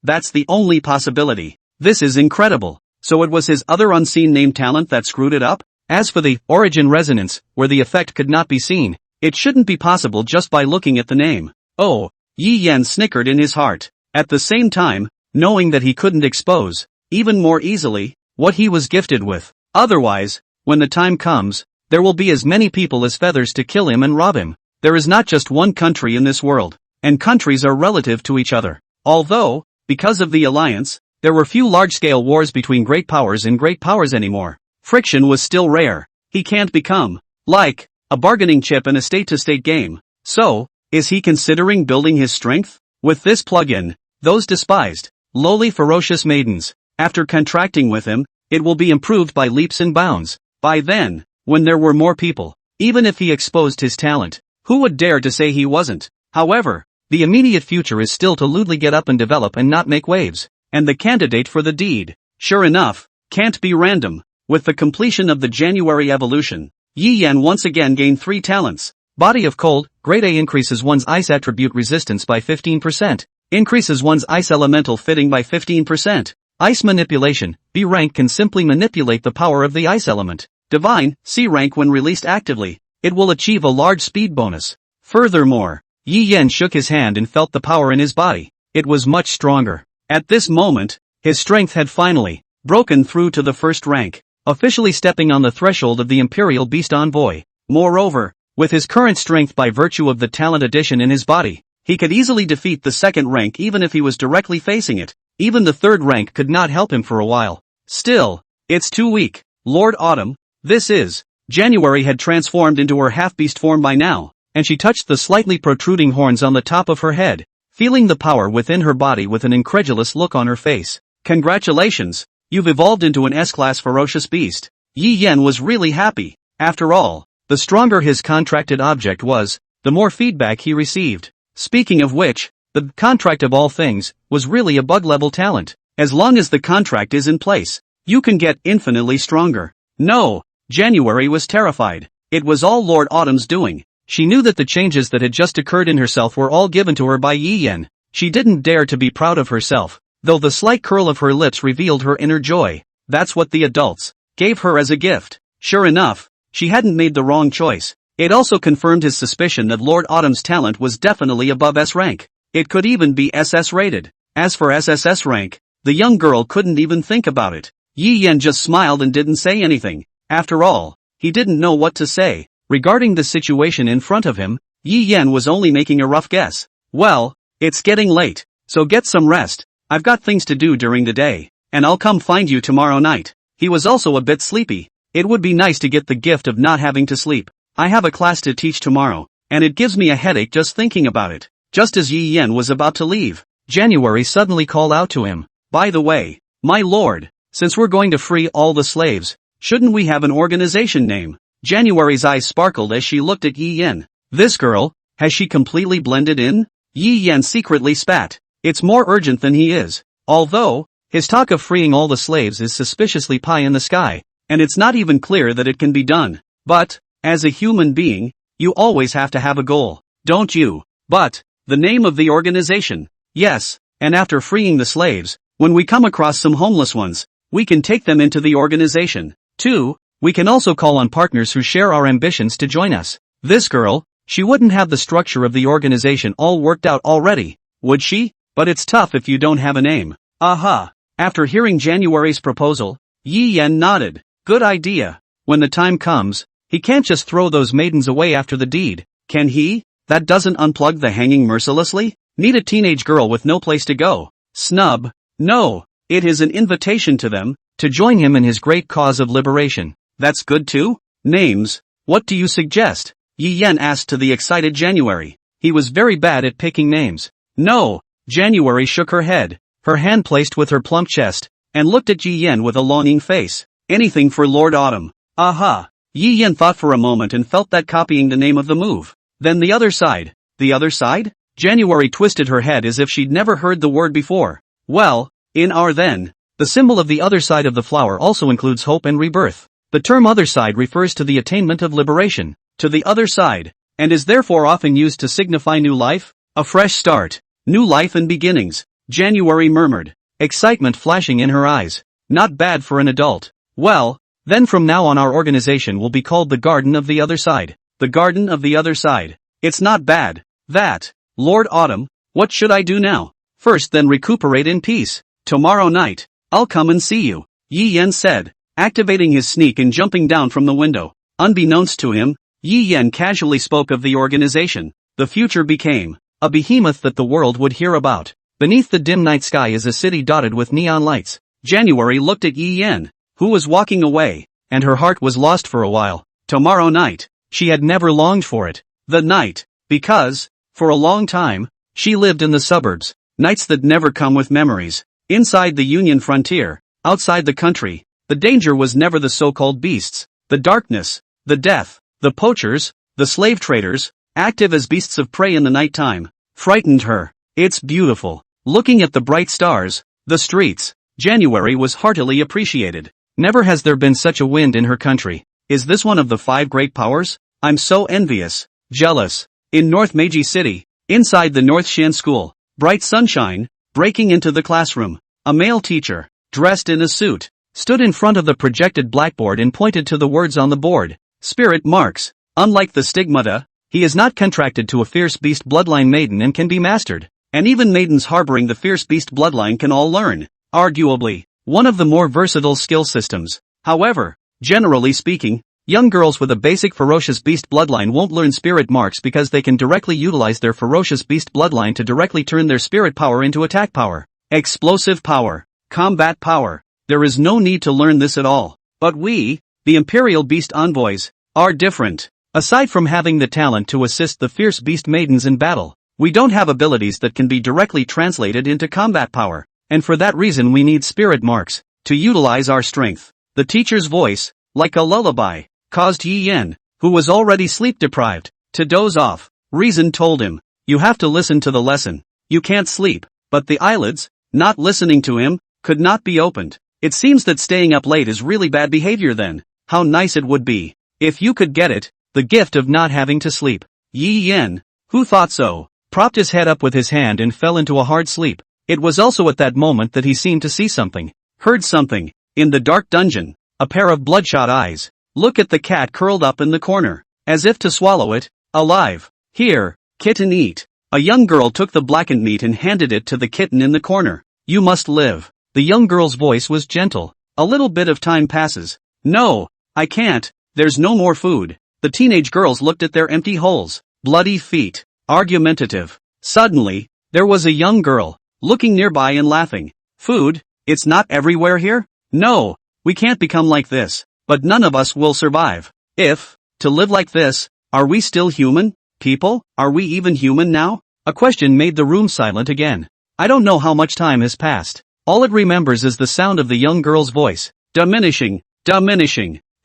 That's the only possibility. This is incredible. So it was his other unseen name talent that screwed it up? As for the origin resonance, where the effect could not be seen, it shouldn't be possible just by looking at the name. Oh, Yi Yan snickered in his heart. At the same time, knowing that he couldn't expose, even more easily, what he was gifted with. Otherwise, when the time comes, there will be as many people as feathers to kill him and rob him. There is not just one country in this world, and countries are relative to each other. Although, because of the alliance, there were few large-scale wars between great powers and great powers anymore. Friction was still rare. He can't become, like, a bargaining chip in a state-to-state game. So, is he considering building his strength? With this plugin, those despised, lowly ferocious maidens, after contracting with him, it will be improved by leaps and bounds. By then, when there were more people, even if he exposed his talent, who would dare to say he wasn't? However, the immediate future is still to lewdly get up and develop and not make waves. And the candidate for the deed, sure enough, can't be random. With the completion of the January evolution, Yi Yan once again gained 3 talents. Body of Cold, Grade A increases one's ice attribute resistance by 15%. Increases one's ice elemental fitting by 15%. Ice Manipulation, B rank can simply manipulate the power of the ice element. Divine, C rank when released actively. It will achieve a large speed bonus. Furthermore, Yi Yan shook his hand and felt the power in his body. It was much stronger. At this moment, his strength had finally broken through to the first rank, officially stepping on the threshold of the Imperial Beast Envoy. Moreover, with his current strength by virtue of the talent addition in his body, he could easily defeat the second rank even if he was directly facing it. Even the third rank could not help him for a while. Still, it's too weak. Lord Autumn, this is. January had transformed into her half-beast form by now, and she touched the slightly protruding horns on the top of her head, feeling the power within her body with an incredulous look on her face. Congratulations, you've evolved into an S-class ferocious beast. Yi Yan was really happy. After all, the stronger his contracted object was, the more feedback he received. Speaking of which, the contract of all things was really a bug-level talent. As long as the contract is in place, you can get infinitely stronger. No, January was terrified. It was all Lord Autumn's doing. She knew that the changes that had just occurred in herself were all given to her by Yi Yan. She didn't dare to be proud of herself, though the slight curl of her lips revealed her inner joy. That's what the adults gave her as a gift. Sure enough, she hadn't made the wrong choice. It also confirmed his suspicion that Lord Autumn's talent was definitely above S rank. It could even be SS rated. As for SSS rank, the young girl couldn't even think about it. Yi Yan just smiled and didn't say anything. After all, he didn't know what to say. Regarding the situation in front of him, Yi Yan was only making a rough guess. Well, it's getting late, so get some rest. I've got things to do during the day, and I'll come find you tomorrow night. He was also a bit sleepy. It would be nice to get the gift of not having to sleep. I have a class to teach tomorrow, and it gives me a headache just thinking about it. Just as Yi Yan was about to leave, January suddenly called out to him. By the way, my lord, since we're going to free all the slaves, shouldn't we have an organization name? January's eyes sparkled as she looked at Yi Yan. This girl, has she completely blended in? Yi Yan secretly spat. It's more urgent than he is. Although, His talk of freeing all the slaves is suspiciously pie in the sky, and it's not even clear that it can be done. But, as a human being, you always have to have a goal, don't you? But, the name of the organization. Yes, and after freeing the slaves, when we come across some homeless ones, we can take them into the organization. 2. We can also call on partners who share our ambitions to join us. This girl, she wouldn't have the structure of the organization all worked out already, would she? But it's tough if you don't have a name. Aha! After hearing January's proposal, Yi Yan nodded. Good idea. When the time comes, he can't just throw those maidens away after the deed, can he? That doesn't unplug the hanging mercilessly? Need a teenage girl with no place to go. Snub. No, it is an invitation to them, to join him in his great cause of liberation. That's good too? Names. What do you suggest? Yi Yan asked to the excited January. He was very bad at picking names. No. January shook her head, her hand placed with her plump chest, and looked at Yi Yan with a longing face. Anything for Lord Autumn. Aha. Yi Yan thought for a moment and felt that copying the name of the move. Then the other side. The other side? January twisted her head as if she'd never heard the word before. Well, in our then, the symbol of the other side of the flower also includes hope and rebirth. The term other side refers to the attainment of liberation, to the other side, and is therefore often used to signify new life, a fresh start, new life and beginnings, January murmured, excitement flashing in her eyes. Not bad for an adult. Well, then from now on our organization will be called the Garden of the Other Side. The Garden of the Other Side. It's not bad. That. Lord Autumn, what should I do now? First then recuperate in peace. Tomorrow night, I'll come and see you, Yi Yan said, activating his sneak and jumping down from the window. Unbeknownst to him, Yi Yan casually spoke of the organization. The future became a behemoth that the world would hear about. Beneath the dim night sky is a city dotted with neon lights. January looked at Yi Yan, who was walking away, and her heart was lost for a while. Tomorrow night. She had never longed for it. The night. Because, for a long time, she lived in the suburbs. Nights that never come with memories. Inside the Union frontier, outside the country, the danger was never the so-called beasts, the darkness, the death, the poachers, the slave traders, active as beasts of prey in the nighttime, frightened her. It's beautiful. Looking at the bright stars, the streets, January was heartily appreciated. Never has there been such a wind in her country. Is this one of the 5 great powers? I'm so envious, jealous. In North Meiji City, inside the North Shan School, bright sunshine, breaking into the classroom. A male teacher, dressed in a suit, stood in front of the projected blackboard and pointed to the words on the board. Spirit marks. Unlike the stigmata, he is not contracted to a fierce beast bloodline maiden and can be mastered. And even maidens harboring the fierce beast bloodline can all learn. Arguably, one of the more versatile skill systems. However, generally speaking, young girls with a basic ferocious beast bloodline won't learn spirit marks because they can directly utilize their ferocious beast bloodline to directly turn their spirit power into attack power, explosive power, combat power. There is no need to learn this at all. But we, the Imperial Beast Envoys, are different. Aside from having the talent to assist the fierce beast maidens in battle, we don't have abilities that can be directly translated into combat power, and for that reason we need spirit marks to utilize our strength. The teacher's voice, like a lullaby, caused Yi Yan, who was already sleep-deprived, to doze off. Reason told him, you have to listen to the lesson. You can't sleep. But the eyelids, not listening to him, could not be opened. It seems that staying up late is really bad behavior then. How nice it would be if you could get it, the gift of not having to sleep. Yi Yan, who thought so, propped his head up with his hand and fell into a hard sleep. It was also at that moment that he seemed to see something, heard something, in the dark dungeon, a pair of bloodshot eyes. Look at the cat curled up in the corner, as if to swallow it, alive. Here, kitten eat. A young girl took the blackened meat and handed it to the kitten in the corner. You must live. The young girl's voice was gentle. A little bit of time passes. No, I can't. There's no more food. The teenage girls looked at their empty holes. Bloody feet. Argumentative. Suddenly, there was a young girl, looking nearby and laughing. Food? It's not everywhere here? No, we can't become like this. But none of us will survive. If, to live like this, are we still human? People, are we even human now? A question made the room silent again. I don't know how much time has passed. All it remembers is the sound of the young girl's voice, diminishing,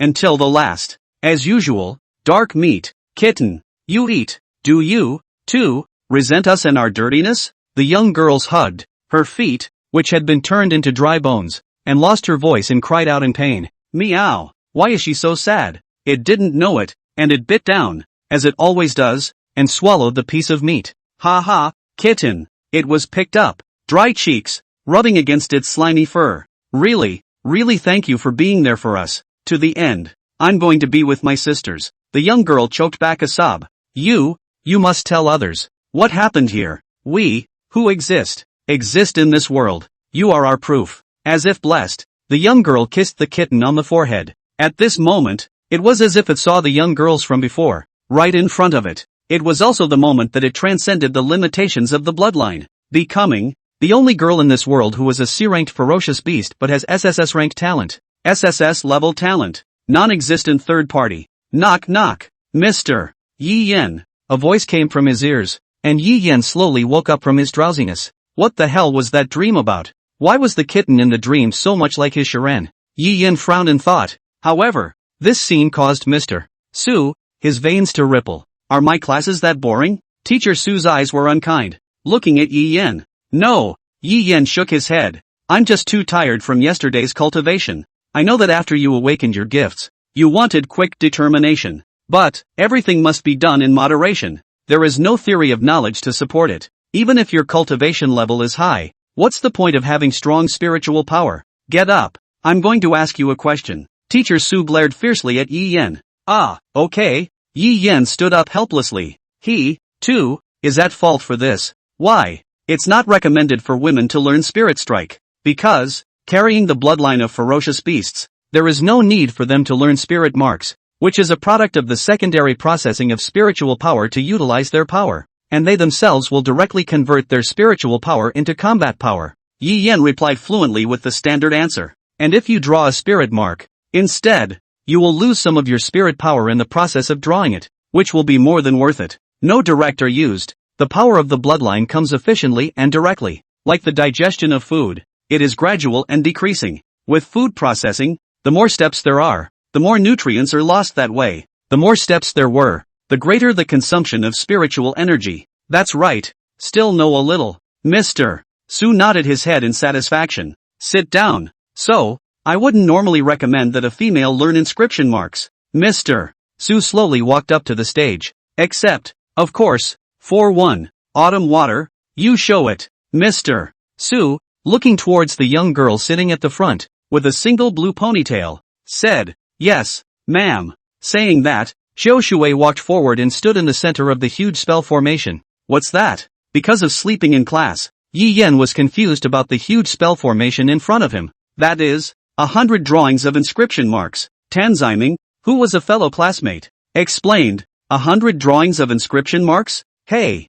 until the last. As usual, dark meat, kitten, you eat. Do you, too, resent us and our dirtiness? The young girls hugged her feet, which had been turned into dry bones, and lost her voice and cried out in pain. Meow. Why is she so sad? It didn't know it, and it bit down, as it always does, and swallowed the piece of meat. Ha ha, kitten. It was picked up, dry cheeks, rubbing against its slimy fur. Really, really thank you for being there for us, to the end. I'm going to be with my sisters. The young girl choked back a sob. You must tell others. What happened here? We, who exist in this world. You are our proof. As if blessed, the young girl kissed the kitten on the forehead. At this moment, it was as if it saw the young girls from before, right in front of it. It was also the moment that it transcended the limitations of the bloodline, becoming the only girl in this world who was a C-ranked ferocious beast but has SSS ranked talent. SSS level talent. Non-existent third party. Knock knock. Mr. Yi Yen. A voice came from his ears, and Yi Yen slowly woke up from his drowsiness. What the hell was that dream about? Why was the kitten in the dream so much like his Shiren? Yi Yen frowned in thought. However, this scene caused Mr. Su, his veins to ripple. Are my classes that boring? Teacher Su's eyes were unkind, looking at Yi Yen. No, Yi Yen shook his head. I'm just too tired from yesterday's cultivation. I know that after you awakened your gifts, you wanted quick determination. But, everything must be done in moderation. There is no theory of knowledge to support it. Even if your cultivation level is high, what's the point of having strong spiritual power? Get up. I'm going to ask you a question. Teacher Su glared fiercely at Yi Yen. Ah, okay. Yi Yen stood up helplessly. He, too, is at fault for this. Why? It's not recommended for women to learn Spirit Strike. Because, carrying the bloodline of ferocious beasts, there is no need for them to learn Spirit Marks, which is a product of the secondary processing of spiritual power to utilize their power, and they themselves will directly convert their spiritual power into combat power. Yi Yen replied fluently with the standard answer. And if you draw a spirit mark, instead, you will lose some of your spirit power in the process of drawing it, which will be more than worth it. No direct are used. The power of the bloodline comes efficiently and directly. Like the digestion of food, it is gradual and decreasing. With food processing, the more steps there are, the more nutrients are lost that way. The more steps there were, the greater the consumption of spiritual energy. That's right. Still know a little. Mr. Su nodded his head in satisfaction. Sit down. So, I wouldn't normally recommend that a female learn inscription marks. Mr. Su slowly walked up to the stage. Except, of course, for one. Autumn water, you show it. Mr. Su, looking towards the young girl sitting at the front, with a single blue ponytail, said, Yes, ma'am. Saying that, Xiao Shui walked forward and stood in the center of the huge spell formation. What's that? Because of sleeping in class, Yi Yen was confused about the huge spell formation in front of him. That is, 100 drawings of inscription marks. Tanziming, who was a fellow classmate, explained, 100 drawings of inscription marks? Hey,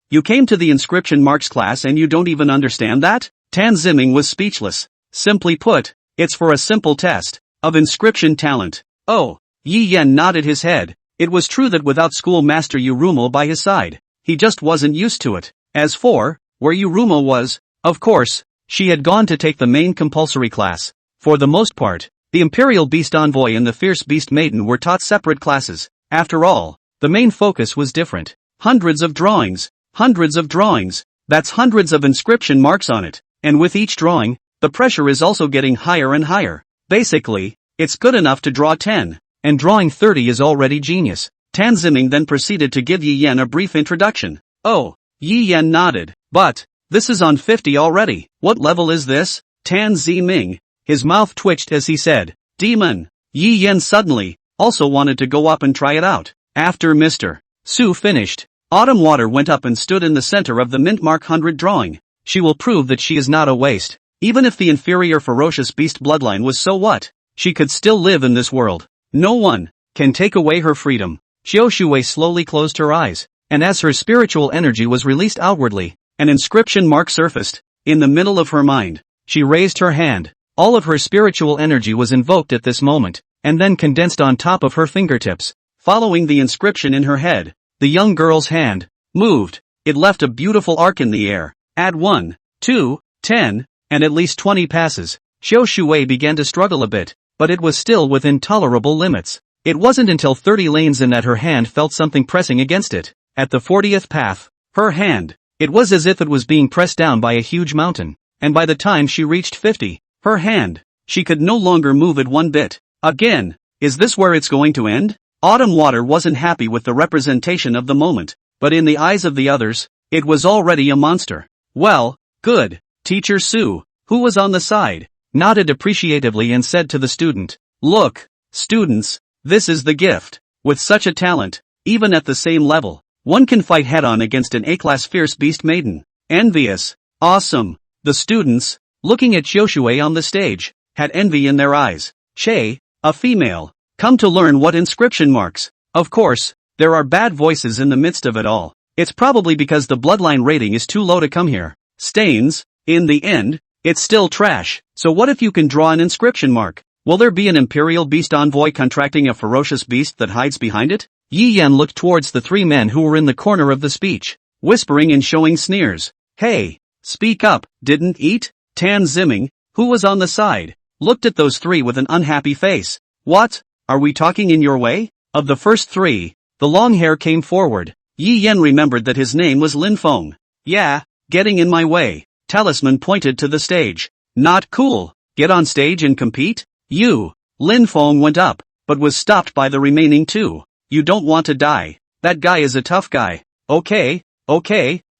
you came to the inscription marks class and you don't even understand that? Tan Ziming was speechless. Simply put, it's for a simple test of inscription talent. Oh, Yi Yen nodded his head. It was true that without schoolmaster Yurumo by his side, he just wasn't used to it. As for where Yurumo was, of course, she had gone to take the main compulsory class. For the most part, the Imperial Beast Envoy and the Fierce Beast Maiden were taught separate classes. After all, the main focus was different. Hundreds of drawings. That's hundreds of inscription marks on it. And with each drawing, the pressure is also getting higher and higher. Basically, it's good enough to draw 10, and drawing 30 is already genius. Tan Ziming then proceeded to give Yi Yen a brief introduction. Oh, Yi Yen nodded. But, this is on 50 already. What level is this? Tan Ziming. His mouth twitched as he said, Demon. Yi Yen suddenly, also wanted to go up and try it out. After Mr. Su finished, Autumn Water went up and stood in the center of the mint mark 100 drawing. She will prove that she is not a waste. Even if the inferior ferocious beast bloodline was, so what? She could still live in this world. No one can take away her freedom. Xiao Shui slowly closed her eyes, and as her spiritual energy was released outwardly, an inscription mark surfaced in the middle of her mind. She raised her hand. All of her spiritual energy was invoked at this moment, and then condensed on top of her fingertips. Following the inscription in her head, the young girl's hand moved. It left a beautiful arc in the air. Add 1, 2, 10, and at least 20 passes. Xiao Shui began to struggle a bit, but it was still within tolerable limits. It wasn't until 30 lanes in that her hand felt something pressing against it. At the 40th path, her hand It was as if it was being pressed down by a huge mountain, and by the time she reached 50, her hand, she could no longer move it one bit. Again, is this where it's going to end? Autumn Water wasn't happy with the representation of the moment, but in the eyes of the others, it was already a monster. Well, good. Teacher Sue, who was on the side, nodded appreciatively and said to the student, "Look, students, this is the gift. With such a talent, even at the same level, one can fight head-on against an A-class fierce beast maiden. Envious. Awesome." The students, looking at Joshua on the stage, had envy in their eyes. Che, a female, come to learn what inscription marks. Of course, there are bad voices in the midst of it all. It's probably because the bloodline rating is too low to come here. Stains, in the end, it's still trash. So what if you can draw an inscription mark? Will there be an imperial beast envoy contracting a ferocious beast that hides behind it? Yi Yan looked towards the three men who were in the corner of the speech, whispering and showing sneers. Hey, speak up, didn't eat? Tan Zimming, who was on the side, looked at those three with an unhappy face. What? Are we talking in your way? Of the first three, the long hair came forward. Yi Yan remembered that his name was Lin Feng. Yeah, getting in my way. Talisman pointed to the stage. Not cool. Get on stage and compete? You. Lin Feng went up, but was stopped by the remaining two. You don't want to die. That guy is a tough guy. Okay,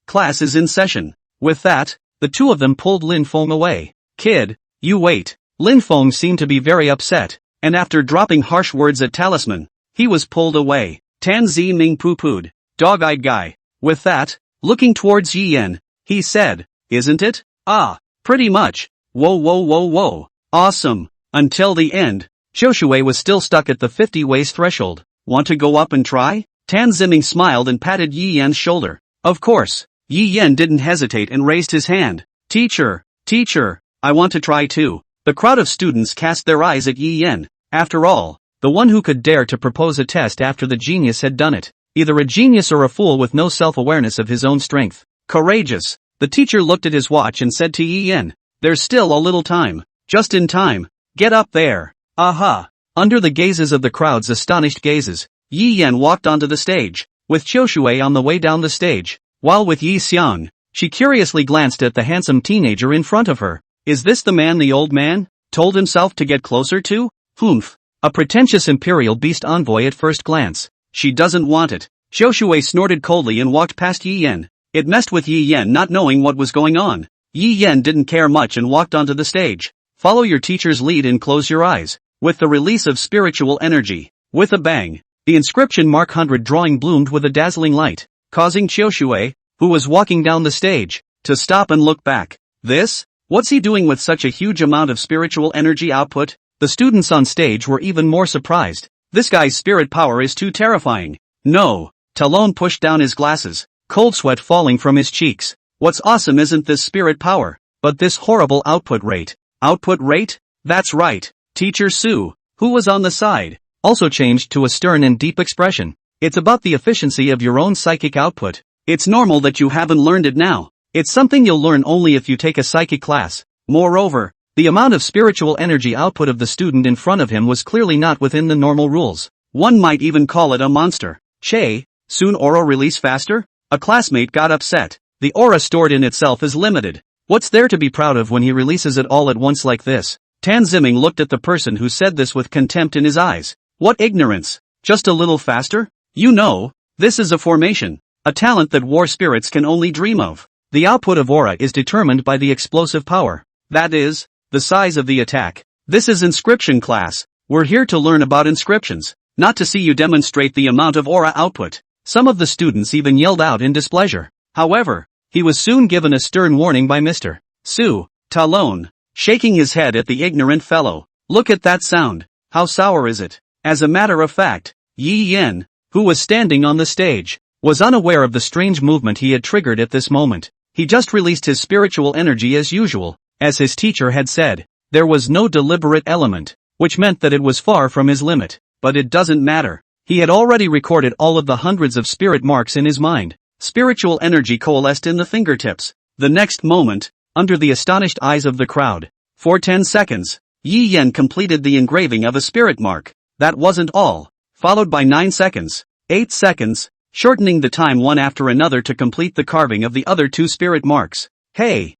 class is in session. With that, the two of them pulled Lin Feng away. Kid, you wait. Lin Feng seemed to be very upset, and after dropping harsh words at Talisman, he was pulled away. Tan Ziming poo-pooed. Dog-eyed guy. With that, looking towards Yi Yan, he said, isn't it? Ah, pretty much. Whoa. Awesome. Until the end, Joshua was still stuck at the 50 ways threshold. Want to go up and try? Tan Ziming smiled and patted Yi Yan's shoulder. Of course. Yi Yan didn't hesitate and raised his hand. Teacher, I want to try too. The crowd of students cast their eyes at Yi Yan. After all, the one who could dare to propose a test after the genius had done it. Either a genius or a fool with no self-awareness of his own strength. Courageous. The teacher looked at his watch and said to Yi Yan, there's still a little time. Just in time. Get up there. Aha. Under the gazes of the crowd's astonished gazes, Yi Yan walked onto the stage, with Joshua on the way down the stage. While with Yi Xiang, she curiously glanced at the handsome teenager in front of her. Is this the man the old man told himself to get closer to? Humph. A pretentious imperial beast envoy at first glance. She doesn't want it. Joshua snorted coldly and walked past Yi Yan. It messed with Yi Yan not knowing what was going on. Yi Yan didn't care much and walked onto the stage. Follow your teacher's lead and close your eyes. With the release of spiritual energy, with a bang, the inscription mark 100 drawing bloomed with a dazzling light, causing Joshua, who was walking down the stage, to stop and look back. This? What's he doing with such a huge amount of spiritual energy output? The students on stage were even more surprised. This guy's spirit power is too terrifying. No. Talon pushed down his glasses, cold sweat falling from his cheeks. What's awesome isn't this spirit power, but this horrible output rate. Output rate? That's right. Teacher Sue, who was on the side, also changed to a stern and deep expression. It's about the efficiency of your own psychic output. It's normal that you haven't learned it now. It's something you'll learn only if you take a psychic class. Moreover, the amount of spiritual energy output of the student in front of him was clearly not within the normal rules. One might even call it a monster. Che, soon aura release faster? A classmate got upset. The aura stored in itself is limited. What's there to be proud of when he releases it all at once like this? Tan Ziming looked at the person who said this with contempt in his eyes. What ignorance! Just a little faster? You know, this is a formation. A talent that war spirits can only dream of. The output of aura is determined by the explosive power. That is, the size of the attack. This is inscription class. We're here to learn about inscriptions, not to see you demonstrate the amount of aura output. Some of the students even yelled out in displeasure. However, he was soon given a stern warning by Mr. Su, Talon, shaking his head at the ignorant fellow. Look at that sound. How sour is it? As a matter of fact, Yi Yan, who was standing on the stage, was unaware of the strange movement he had triggered at this moment. He just released his spiritual energy as usual. As his teacher had said, there was no deliberate element, which meant that it was far from his limit. But it doesn't matter. He had already recorded all of the hundreds of spirit marks in his mind. Spiritual energy coalesced in the fingertips. The next moment, under the astonished eyes of the crowd, for 10 seconds, Yi Yan completed the engraving of a spirit mark. That wasn't all. Followed by 9 seconds, 8 seconds, shortening the time one after another to complete the carving of the other 2 spirit marks. Hey,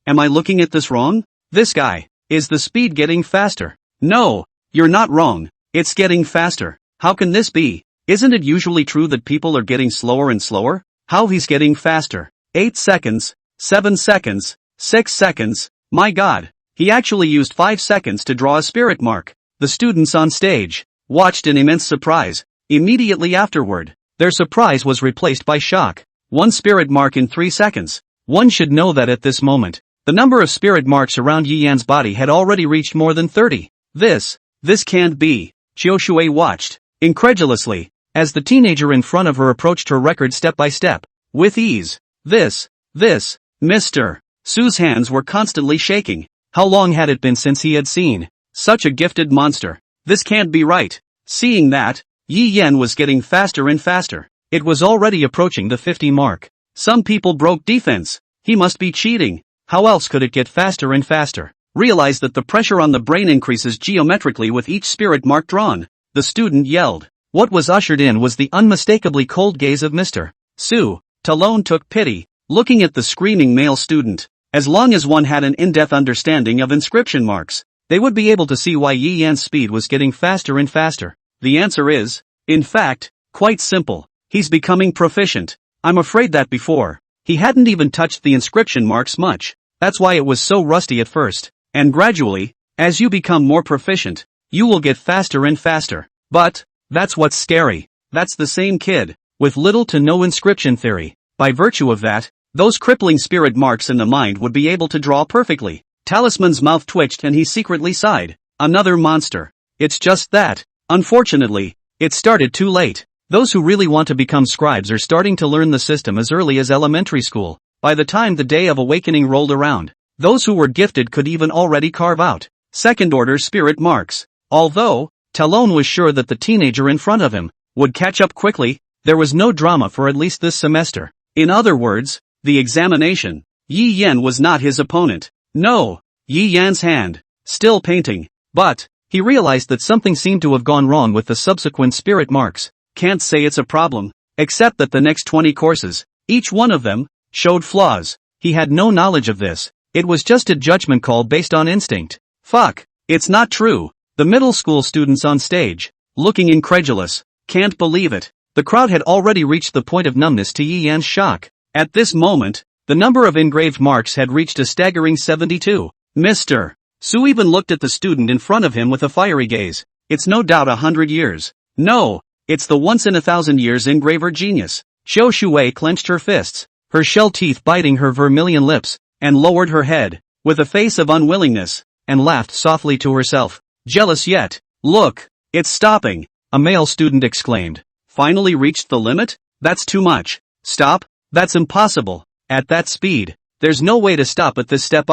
am I looking at this wrong? This guy, is the speed getting faster? No, you're not wrong, it's getting faster. How can this be? Isn't it usually true that people are getting slower and slower? How he's getting faster? 8 seconds, 7 seconds, 6 seconds, my god. He actually used 5 seconds to draw a spirit mark. The students on stage watched in immense surprise. Immediately afterward, their surprise was replaced by shock. 1 spirit mark in 3 seconds. One should know that at this moment, the number of spirit marks around Yi Yan's body had already reached more than 30. This can't be. Qiu Shui watched, incredulously, as the teenager in front of her approached her record step by step, with ease. This, Mr. Su's hands were constantly shaking. How long had it been since he had seen such a gifted monster? This can't be right. Seeing that, Yi Yan was getting faster and faster. It was already approaching the 50 mark. Some people broke defense. He must be cheating. How else could it get faster and faster? Realize that the pressure on the brain increases geometrically with each spirit mark drawn. The student yelled. What was ushered in was the unmistakably cold gaze of Mr. Su. Talon took pity, looking at the screaming male student. As long as one had an in-depth understanding of inscription marks, they would be able to see why Yi Yan's speed was getting faster and faster. The answer is, in fact, quite simple. He's becoming proficient. I'm afraid that before, he hadn't even touched the inscription marks much. That's why it was so rusty at first. And gradually, as you become more proficient, you will get faster and faster. But, that's what's scary. That's the same kid, with little to no inscription theory. By virtue of that, those crippling spirit marks in the mind would be able to draw perfectly. Talisman's mouth twitched and he secretly sighed. Another monster. It's just that, unfortunately, it started too late. Those who really want to become scribes are starting to learn the system as early as elementary school. By the time the day of awakening rolled around, those who were gifted could even already carve out second-order spirit marks. Although, Talon was sure that the teenager in front of him would catch up quickly, there was no drama for at least this semester. In other words, the examination. Yi Yan was not his opponent. No, Yi Yan's hand, still painting. But, he realized that something seemed to have gone wrong with the subsequent spirit marks. Can't say it's a problem, except that the next 20 courses, each one of them, showed flaws. He had no knowledge of this. It was just a judgment call based on instinct. Fuck, it's not true. The middle school students on stage, looking incredulous, can't believe it. The crowd had already reached the point of numbness to Yi Yan's shock. At this moment, the number of engraved marks had reached a staggering 72. Mr. Su even looked at the student in front of him with a fiery gaze. It's no doubt 100 years. No, it's the once-in-a-thousand years engraver genius. Qiu Shui clenched her fists, her shell teeth biting her vermilion lips, and lowered her head, with a face of unwillingness, and laughed softly to herself. Jealous yet? Look, it's stopping, a male student exclaimed. Finally reached the limit? That's too much. Stop? That's impossible. At that speed, there's no way to stop at this step.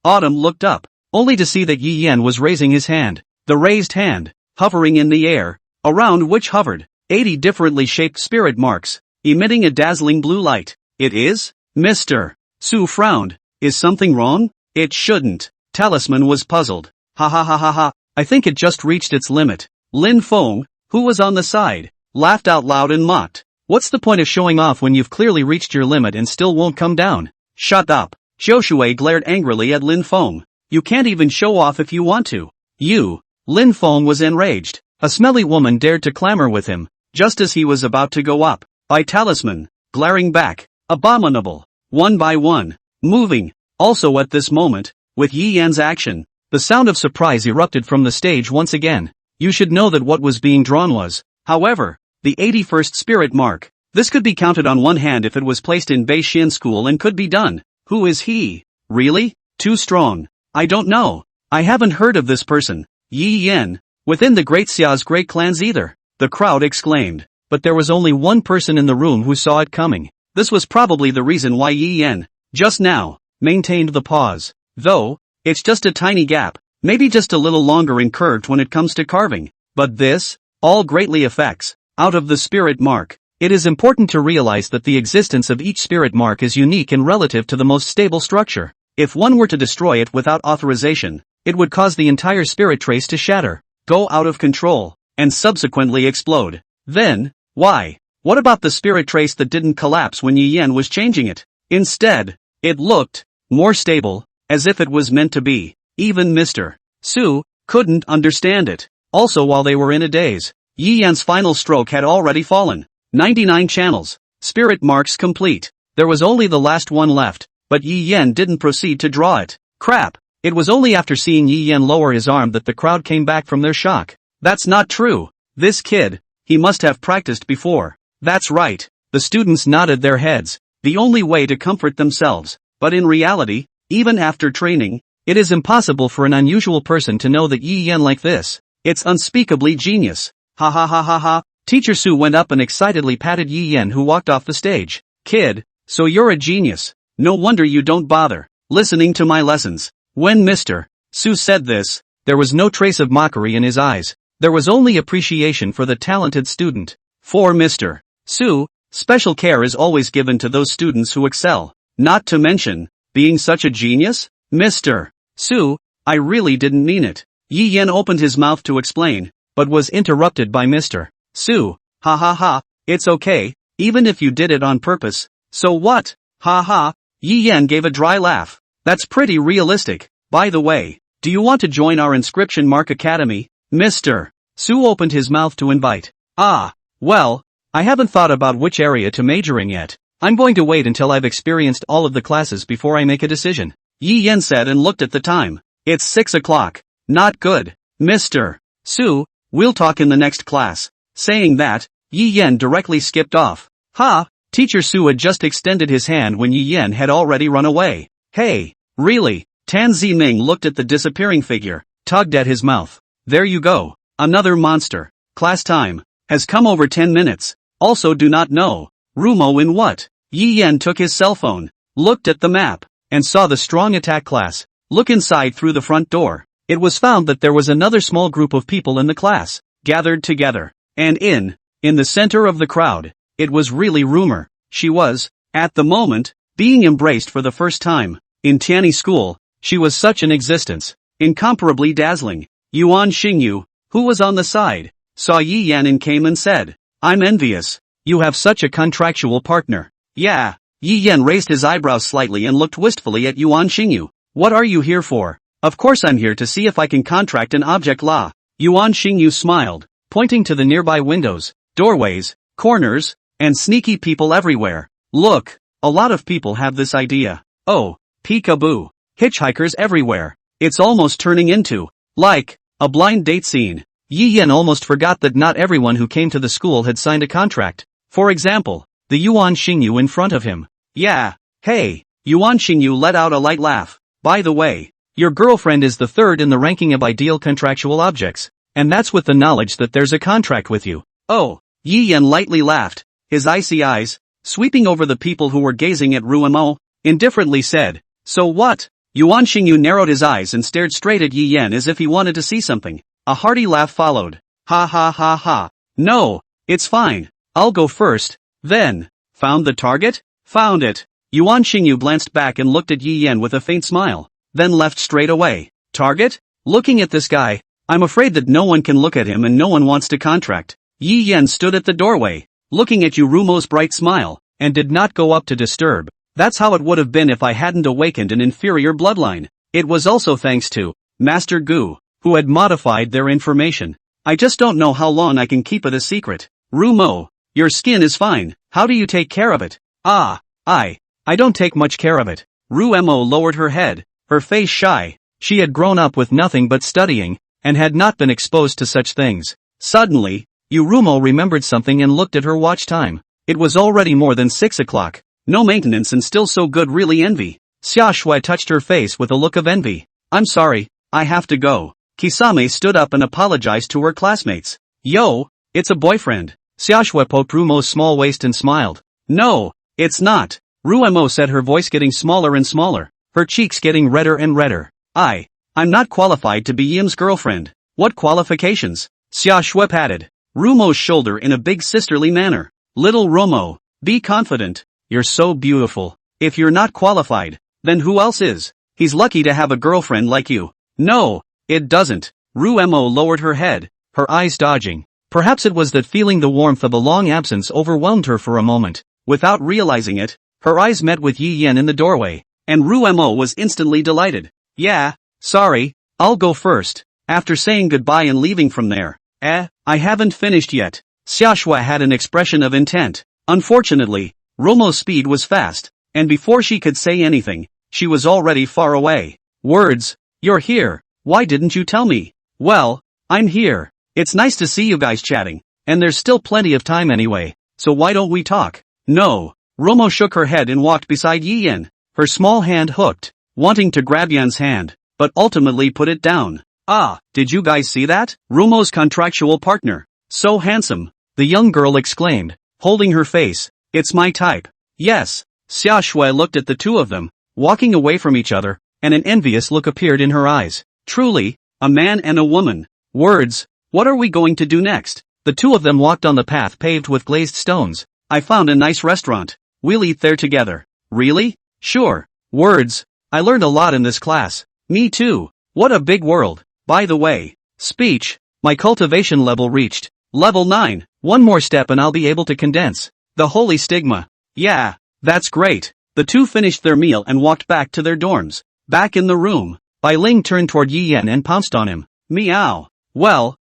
Autumn looked up, only to see that Yi Yan was raising his hand. The raised hand, hovering in the air, around which hovered 80 differently shaped spirit marks, emitting a dazzling blue light. It is? Mr. Su frowned. Is something wrong? It shouldn't. Talisman was puzzled. Ha, I think it just reached its limit. Lin Feng, who was on the side, laughed out loud and mocked. What's the point of showing off when you've clearly reached your limit and still won't come down? Shut up. Qiu Shui glared angrily at Lin Feng. You can't even show off if you want to. You. Lin Feng was enraged. A smelly woman dared to clamor with him, just as he was about to go up. By Talisman, glaring back. Abominable. One by one. Moving. Also at this moment, with Yi Yan's action, the sound of surprise erupted from the stage once again. You should know that what was being drawn was, however, the 81st spirit mark. This could be counted on one hand if it was placed in Beixin school and could be done. Who is he? Really? Too strong. I don't know. I haven't heard of this person. Yi Yan. Within the Great Xia's great clans either. The crowd exclaimed. But there was only one person in the room who saw it coming. This was probably the reason why Yi Yan, just now, maintained the pause. Though, it's just a tiny gap, maybe just a little longer and curved when it comes to carving. But this, all greatly affects, out of the spirit mark. It is important to realize that the existence of each spirit mark is unique and relative to the most stable structure. If one were to destroy it without authorization, it would cause the entire spirit trace to shatter, go out of control, and subsequently explode. Then, Why? What about the spirit trace that didn't collapse when Yi Yan was changing it? Instead, it looked more stable, as if it was meant to be. Even Mr. Su couldn't understand it. Also, while they were in a daze, Yi Yan's final stroke had already fallen. 99 channels. Spirit marks complete. There was only the last one left, but Yi Yan didn't proceed to draw it. Crap. It was only after seeing Yi Yan lower his arm that the crowd came back from their shock. That's not true. This kid, he must have practiced before. That's right. The students nodded their heads. The only way to comfort themselves. But in reality, even after training, it is impossible for an unusual person to know that Yi Yan like this. It's unspeakably genius. Ha ha ha ha ha. Teacher Su went up and excitedly patted Yi Yan, who walked off the stage. Kid, so you're a genius. No wonder you don't bother listening to my lessons. When Mr. Su said this, there was no trace of mockery in his eyes. There was only appreciation for the talented student. For Mr. Su, special care is always given to those students who excel. Not to mention, being such a genius? Mr. Su, I really didn't mean it. Yi Yan opened his mouth to explain, but was interrupted by Mr. Su. Ha ha ha, it's okay, even if you did it on purpose. So what? Ha ha. Yi Yan gave a dry laugh. That's pretty realistic. By the way, do you want to join our inscription mark academy? Mr. Su opened his mouth to invite. Ah, well, I haven't thought about which area to major in yet. I'm going to wait until I've experienced all of the classes before I make a decision. Yi Yan said and looked at the time. It's 6 o'clock. Not good. Mr. Su, we'll talk in the next class. Saying that, Yi Yan directly skipped off. Ha! Teacher Su had just extended his hand when Yi Yan had already run away. Hey, really? Tan Ziming looked at the disappearing figure, tugged at his mouth. There you go. Another monster. Class time has come over 10 minutes. Also do not know. Rumo in what? Yi Yan took his cell phone, looked at the map, and saw the strong attack class. Look inside through the front door. It was found that there was another small group of people in the class, gathered together. And in the center of the crowd, it was really Rumor. She was, at the moment, being embraced for the first time. In Tianyi school, she was such an existence, incomparably dazzling. Yuan Xingyu, who was on the side, saw Yi Yan and came and said, I'm envious. You have such a contractual partner. Yeah. Yi Yan raised his eyebrows slightly and looked wistfully at Yuan Xingyu. What are you here for? Of course I'm here to see if I can contract an object law. Yuan Xingyu smiled, pointing to the nearby windows, doorways, corners, and sneaky people everywhere. Look, a lot of people have this idea. Oh, peekaboo. Hitchhikers everywhere. It's almost turning into, like, a blind date scene. Yi Yan almost forgot that not everyone who came to the school had signed a contract. For example, the Yuan Xingyu in front of him. Yeah. Hey. Yuan Xingyu let out a light laugh. By the way, your girlfriend is the third in the ranking of ideal contractual objects. And that's with the knowledge that there's a contract with you. Oh. Yi Yan lightly laughed, his icy eyes, sweeping over the people who were gazing at Ruimo, indifferently said, so what? Yuan Xingyu narrowed his eyes and stared straight at Yi Yan as if he wanted to see something. A hearty laugh followed. Ha ha ha ha. No, it's fine. I'll go first. Then, found the target? Found it. Yuan Xingyu glanced back and looked at Yi Yan with a faint smile, then left straight away. Target? Looking at this guy, I'm afraid that no one can look at him and no one wants to contract. Yi Yan stood at the doorway, looking at Rumo's bright smile, and did not go up to disturb. That's how it would have been if I hadn't awakened an inferior bloodline. It was also thanks to Master Gu, who had modified their information. I just don't know how long I can keep it a secret. Rumo, your skin is fine. How do you take care of it? Ah, I don't take much care of it. Ruemo lowered her head, her face shy. She had grown up with nothing but studying, and had not been exposed to such things. Suddenly, Rumo remembered something and looked at her watch time. It was already more than 6 o'clock. No maintenance and still so good, really envy. Xia Shui touched her face with a look of envy. I'm sorry, I have to go. Kisame stood up and apologized to her classmates. Yo, it's a boyfriend. Xia Shui poked Rumo's small waist and smiled. No, it's not. Ruemo said, her voice getting smaller and smaller, her cheeks getting redder and redder. I'm not qualified to be Yim's girlfriend. What qualifications? Xia Shui patted Rumo's shoulder in a big sisterly manner. Little Rumo, be confident. You're so beautiful. If you're not qualified, then who else is? He's lucky to have a girlfriend like you. No, it doesn't. Ruemo lowered her head, her eyes dodging. Perhaps it was that feeling the warmth of a long absence overwhelmed her for a moment. Without realizing it, her eyes met with Yi Yan in the doorway, and Rumo was instantly delighted. Yeah, sorry, I'll go first. After saying goodbye and leaving from there. I haven't finished yet. Xiaoxue had an expression of intent. Unfortunately, Rumo's speed was fast, and before she could say anything, she was already far away. Words, you're here, why didn't you tell me? Well, I'm here. It's nice to see you guys chatting, and there's still plenty of time anyway, so why don't we talk? No. Rumo shook her head and walked beside Yi Yan, her small hand hooked, wanting to grab Yan's hand, but ultimately put it down. Ah, did you guys see that? Rumo's contractual partner. So handsome, the young girl exclaimed, holding her face. It's my type. Yes. Xiaoxue looked at the two of them, walking away from each other, and an envious look appeared in her eyes. Truly, a man and a woman. Words, what are we going to do next? The two of them walked on the path paved with glazed stones. I found a nice restaurant. We'll eat there together. Really? Sure. Words, I learned a lot in this class. Me too. What a big world. By the way, speech, my cultivation level reached level 9. One more step and I'll be able to condense the holy stigma. Yeah, that's great. The two finished their meal and walked back to their dorms. Back in the room, Bai Ling turned toward Yi Yan and pounced on him. Meow. Well.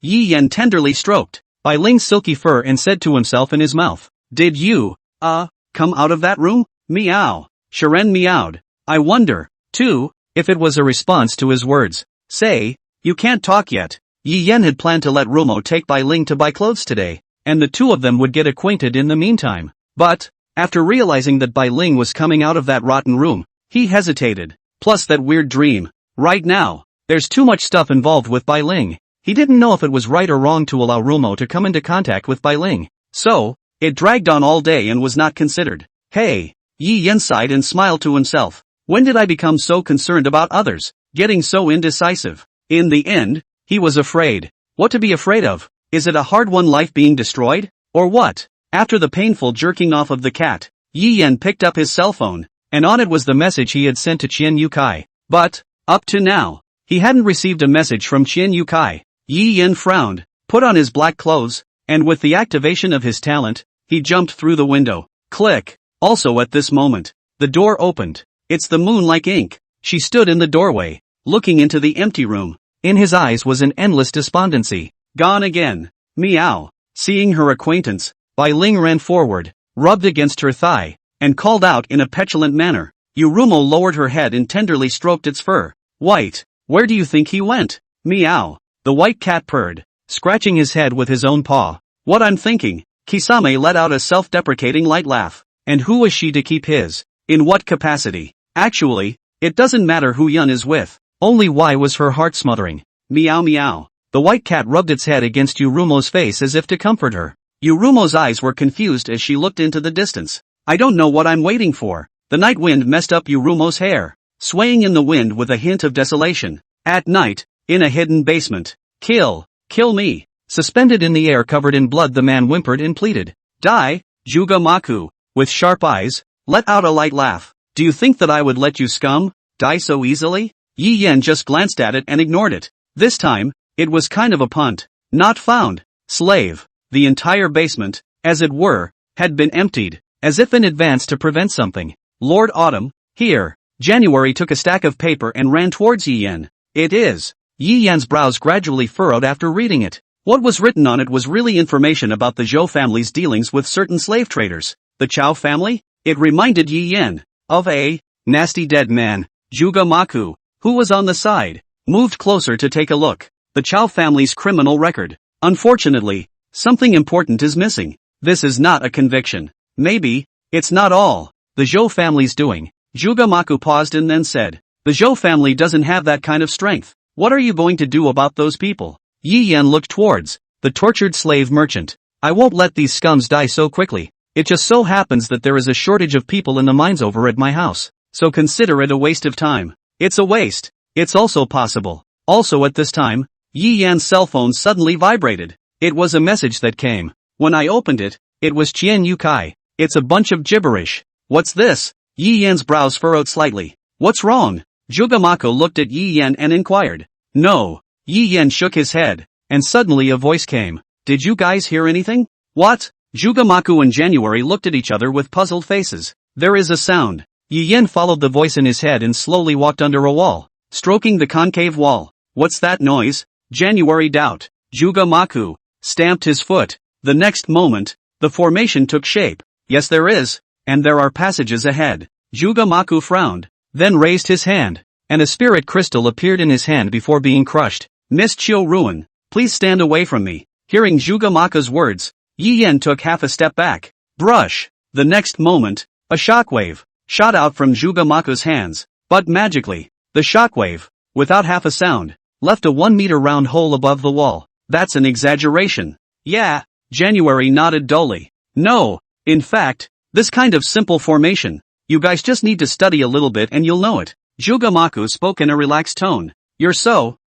Yi Yan tenderly stroked Bai Ling's silky fur and said to himself in his mouth, did you, come out of that room? Meow. Sharon meowed. I wonder, too, if it was a response to his words. Say, you can't talk yet. Yi Yan had planned to let Rumo take Bai Ling to buy clothes today, and the two of them would get acquainted in the meantime. But, after realizing that Bai Ling was coming out of that rotten room, he hesitated. Plus that weird dream. Right now, there's too much stuff involved with Bai Ling. He didn't know if it was right or wrong to allow Rumo to come into contact with Bai Ling. So, it dragged on all day and was not considered. Hey, Yi Yan sighed and smiled to himself. When did I become so concerned about others, getting so indecisive? In the end, he was afraid. What to be afraid of? Is it a hard-won life being destroyed? Or what? After the painful jerking off of the cat, Yi Yan picked up his cell phone, and on it was the message he had sent to Qian Yukai. But, up to now, he hadn't received a message from Qian Yukai. Yi Yan frowned, put on his black clothes, and with the activation of his talent, he jumped through the window. Click. Also at this moment, the door opened. It's the moon like ink. She stood in the doorway, looking into the empty room. In his eyes was an endless despondency. Gone again. Meow. Seeing her acquaintance, Bai Ling ran forward, rubbed against her thigh, and called out in a petulant manner. Rumo lowered her head and tenderly stroked its fur. White. Where do you think he went? Meow. The white cat purred, scratching his head with his own paw. What I'm thinking. Kisame let out a self-deprecating light laugh. And who was she to keep his? In what capacity? Actually, it doesn't matter who Yun is with. Only why was her heart smothering? Meow meow. The white cat rubbed its head against Yurumo's face as if to comfort her. Yurumo's eyes were confused as she looked into the distance. I don't know what I'm waiting for. The night wind messed up Yurumo's hair, swaying in the wind with a hint of desolation. At night, in a hidden basement. Kill me. Suspended in the air covered in blood the man whimpered and pleaded. Die, Juga Maku. With sharp eyes, let out a light laugh. Do you think that I would let you scum die so easily? Yi Yan just glanced at it and ignored it. This time, it was kind of a punt. Not found. Slave. The entire basement, as it were, had been emptied, as if in advance to prevent something. Lord Autumn, here. January took a stack of paper and ran towards Yi Yan. It is. Yi Yan's brows gradually furrowed after reading it. What was written on it was really information about the Zhou family's dealings with certain slave traders. The Chao family? It reminded Yi Yan of a nasty dead man, Juga Maku, who was on the side, moved closer to take a look. The Chao family's criminal record. Unfortunately, something important is missing. This is not a conviction. Maybe, it's not all the Zhou family's doing. Juga Maku paused and then said, the Zhou family doesn't have that kind of strength. What are you going to do about those people? Yi Yan looked towards the tortured slave merchant. I won't let these scums die so quickly. It just so happens that there is a shortage of people in the mines over at my house, so consider it a waste of time. It's a waste. It's also possible. Also at this time, Yi Yan's cell phone suddenly vibrated. It was a message that came. When I opened it, it was Qian Yukai. It's a bunch of gibberish. What's this? Yi Yan's brows furrowed slightly. What's wrong? Jugamako looked at Yi Yan and inquired. No. Yi Yan shook his head. and suddenly a voice came. Did you guys hear anything? What? Jugamaku and January looked at each other with puzzled faces. There is a sound. Yi Yen followed the voice in his head and slowly walked under a wall, stroking the concave wall. What's that noise? January doubt. Jugamaku stamped his foot. The next moment, the formation took shape. Yes, there is, and there are passages ahead. Jugamaku frowned, then raised his hand, and a spirit crystal appeared in his hand before being crushed. Miss Chiu Ruin, please stand away from me. Hearing Jugamaku's words, Yi Yen took half a step back. Brush. The next moment, a shockwave shot out from Jugamaku's hands, but magically, the shockwave, without half a sound, left a 1-meter round hole above the wall. That's an exaggeration. Yeah, January nodded dully. No, in fact, this kind of simple formation, you guys just need to study a little bit and you'll know it. Jugamaku spoke in a relaxed tone. You're so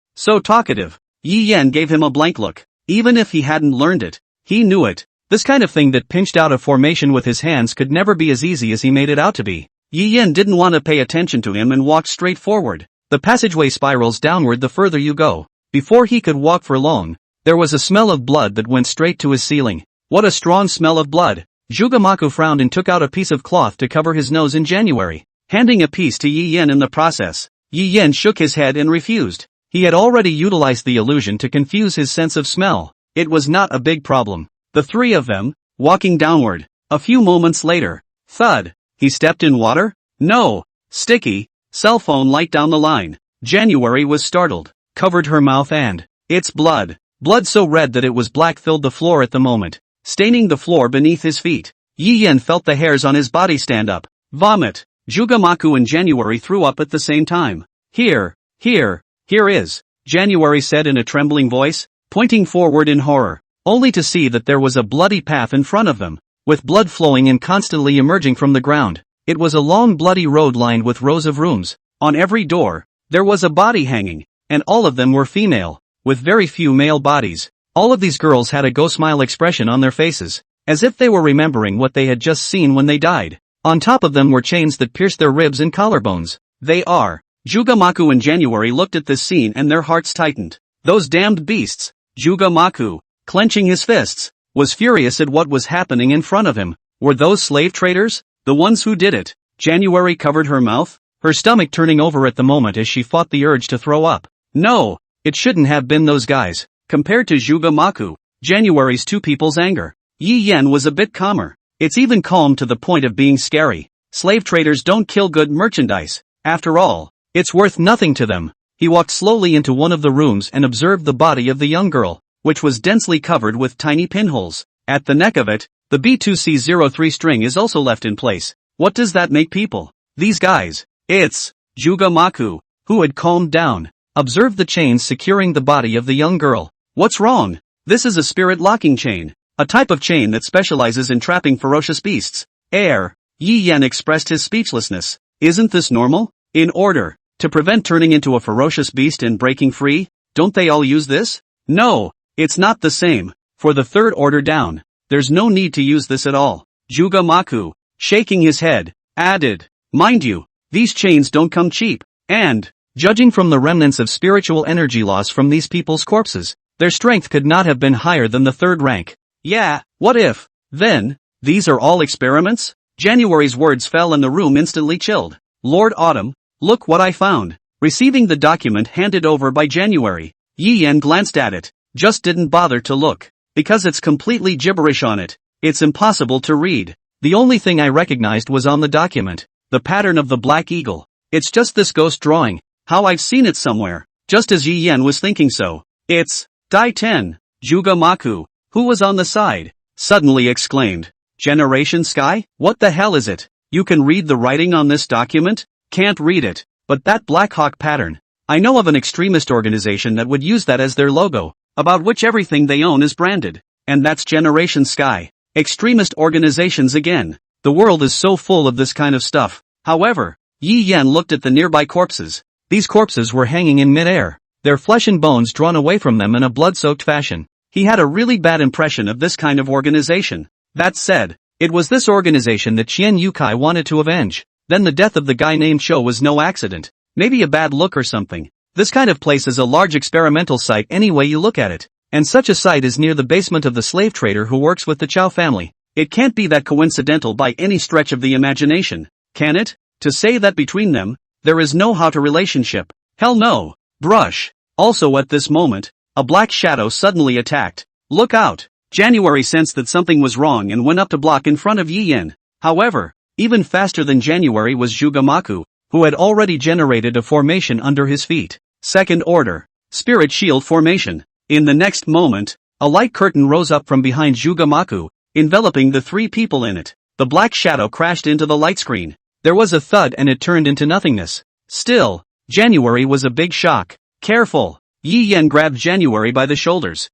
talkative. Yi Yen gave him a blank look. Even if he hadn't learned it, he knew it. This kind of thing that pinched out a formation with his hands could never be as easy as he made it out to be. Yi Yen didn't want to pay attention to him and walked straight forward. The passageway spirals downward the further you go. Before he could walk for long, there was a smell of blood that went straight to his ceiling. What a strong smell of blood! Jugamaku frowned and took out a piece of cloth to cover his nose in January, handing a piece to Yi Yen in the process. Yi Yen shook his head and refused. He had already utilized the illusion to confuse his sense of smell. It was not a big problem. The three of them, walking downward. A few moments later, thud. He stepped in water? No. Sticky. Cell phone light down the line. January was startled, covered her mouth and, it's blood. Blood so red that it was black filled the floor at the moment, staining the floor beneath his feet. Yi Yen felt the hairs on his body stand up. Vomit. Jugamaku and January threw up at the same time. Here is, January said in a trembling voice, pointing forward in horror, only to see that there was a bloody path in front of them, with blood flowing and constantly emerging from the ground. It was a long bloody road lined with rows of rooms. On every door, there was a body hanging, and all of them were female, with very few male bodies. All of these girls had a ghost-smile expression on their faces, as if they were remembering what they had just seen when they died. On top of them were chains that pierced their ribs and collarbones. They are. Jugamaku and January looked at this scene and their hearts tightened. Those damned beasts. Jugamaku, clenching his fists, was furious at what was happening in front of him. Were those slave traders the ones who did it? January covered her mouth, her stomach turning over at the moment as she fought the urge to throw up. No, it shouldn't have been those guys. Compared to Jugamaku, January's two people's anger, Yi Yen was a bit calmer. It's even calm to the point of being scary. Slave traders don't kill good merchandise. After all, it's worth nothing to them. He walked slowly into one of the rooms and observed the body of the young girl, which was densely covered with tiny pinholes. At the neck of it, the B2C03 string is also left in place. What does that make people? These guys. It's Jugamaku, who had calmed down, observed the chains securing the body of the young girl. What's wrong? This is a spirit locking chain, a type of chain that specializes in trapping ferocious beasts. Yi Yen expressed his speechlessness. Isn't this normal? In order to prevent turning into a ferocious beast and breaking free, don't they all use this? No, it's not the same. For the third order down, there's no need to use this at all. Jugamaku, shaking his head, added, mind you, these chains don't come cheap, and, judging from the remnants of spiritual energy loss from these people's corpses, their strength could not have been higher than the third rank. Yeah, what if, then, these are all experiments? January's words fell and the room instantly chilled. Lord Autumn, look what I found. Receiving the document handed over by January, Yi Yen glanced at it, just didn't bother to look, because it's completely gibberish on it. It's impossible to read. The only thing I recognized was on the document, the pattern of the black eagle. It's just this ghost drawing, how I've seen it somewhere, just as Yi Yen was thinking so. It's Dai 10. Jugamaku, who was on the side, suddenly exclaimed. Generation Sky? What the hell is it? You can read the writing on this document? Can't read it, but that Black Hawk pattern. I know of an extremist organization that would use that as their logo, about which everything they own is branded, and that's Generation Sky. Extremist organizations again. The world is so full of this kind of stuff. However, Yi Yen looked at the nearby corpses. These corpses were hanging in midair, their flesh and bones drawn away from them in a blood-soaked fashion. He had a really bad impression of this kind of organization. That said, it was this organization that Qian Yukai wanted to avenge. Then the death of the guy named Cho was no accident. Maybe a bad look or something. This kind of place is a large experimental site any way you look at it. And such a site is near the basement of the slave trader who works with the Chow family. It can't be that coincidental by any stretch of the imagination, can it? To say that between them, there is no how-to relationship. Hell no. Brush. Also at this moment, a black shadow suddenly attacked. Look out. January sensed that something was wrong and went up to block in front of Yi Yin. However, even faster than January was Zhugamaku, who had already generated a formation under his feet. Second order. Spirit shield formation. In the next moment, a light curtain rose up from behind Zhugamaku, enveloping the three people in it. The black shadow crashed into the light screen. There was a thud and it turned into nothingness. Still, January was a big shock. Careful. Yi Yen grabbed January by the shoulders.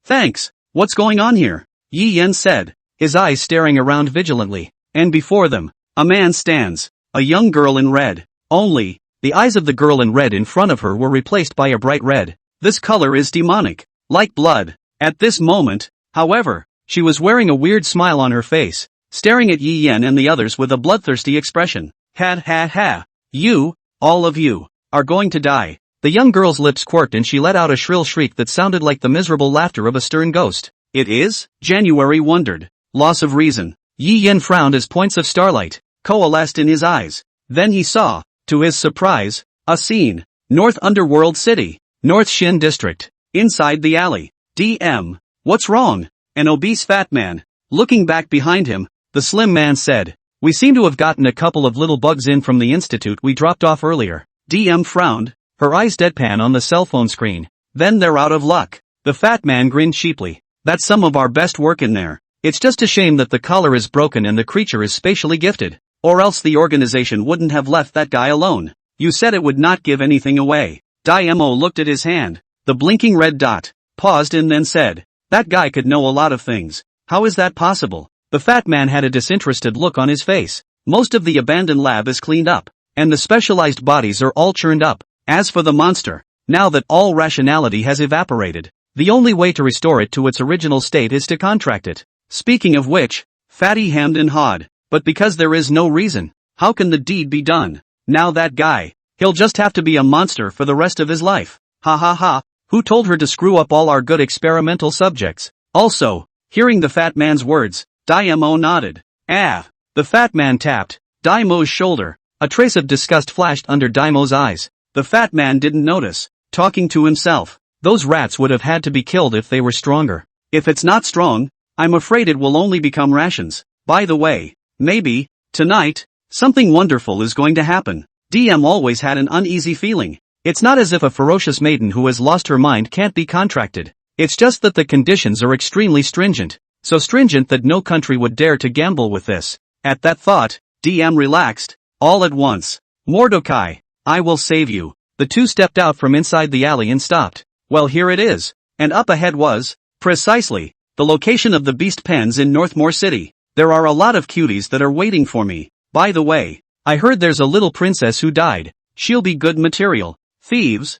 Thanks. What's going on here? Yi Yen said, his eyes staring around vigilantly. And before them, a man stands. A young girl in red. Only, the eyes of the girl in red in front of her were replaced by a bright red. This color is demonic. Like blood. At this moment, however, she was wearing a weird smile on her face, staring at Yi Yen and the others with a bloodthirsty expression. Ha. You, all of you, are going to die. The young girl's lips quirked and she let out a shrill shriek that sounded like the miserable laughter of a stern ghost. It is? January wondered. Loss of reason. Yi Yen frowned as points of starlight coalesced in his eyes. Then he saw, to his surprise, a scene. North Underworld City. North Shin District. Inside the alley. DM. What's wrong? An obese fat man. Looking back behind him, the slim man said, we seem to have gotten a couple of little bugs in from the institute we dropped off earlier. DM frowned, her eyes deadpan on the cell phone screen. Then they're out of luck. The fat man grinned cheaply. That's some of our best work in there. It's just a shame that the collar is broken and the creature is spatially gifted. Or else the organization wouldn't have left that guy alone. You said it would not give anything away. Dai-Mo looked at his hand. The blinking red dot. Paused and then said, that guy could know a lot of things. How is that possible? The fat man had a disinterested look on his face. Most of the abandoned lab is cleaned up, and the specialized bodies are all churned up. As for the monster, now that all rationality has evaporated, the only way to restore it to its original state is to contract it. Speaking of which, Fatty hemmed and hawed. But because there is no reason, how can the deed be done? Now that guy, he'll just have to be a monster for the rest of his life. Ha. Who told her to screw up all our good experimental subjects? Also, hearing the fat man's words, Dai-Mo nodded. The fat man tapped Dai-Mo's shoulder. A trace of disgust flashed under Dai-Mo's eyes. The fat man didn't notice, talking to himself. Those rats would have had to be killed if they were stronger. If it's not strong, I'm afraid it will only become rations. By the way, maybe, tonight, something wonderful is going to happen. DM always had an uneasy feeling. It's not as if a ferocious maiden who has lost her mind can't be contracted. It's just that the conditions are extremely stringent. So stringent that no country would dare to gamble with this. At that thought, DM relaxed. All at once. Mordecai, I will save you. The two stepped out from inside the alley and stopped. Well, here it is. And up ahead was, precisely, the location of the beast pens in Northmore City. There are a lot of cuties that are waiting for me. By the way, I heard there's a little princess who died. She'll be good material. Thieves.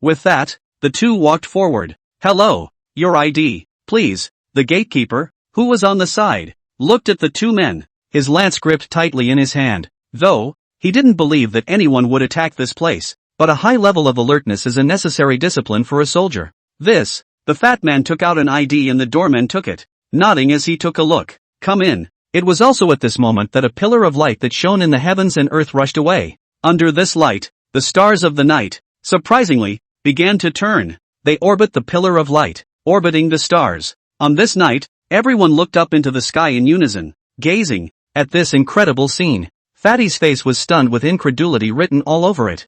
With that, the two walked forward. Hello, your ID, please. The gatekeeper, who was on the side, looked at the two men, his lance gripped tightly in his hand. Though, he didn't believe that anyone would attack this place, but a high level of alertness is a necessary discipline for a soldier. The fat man took out an ID and the doorman took it, nodding as he took a look. Come in. It was also at this moment that a pillar of light that shone in the heavens and earth rushed away. Under this light, the stars of the night, surprisingly, began to turn. They orbit the pillar of light, orbiting the stars. On this night, everyone looked up into the sky in unison, gazing at this incredible scene. Fatty's face was stunned with incredulity written all over it.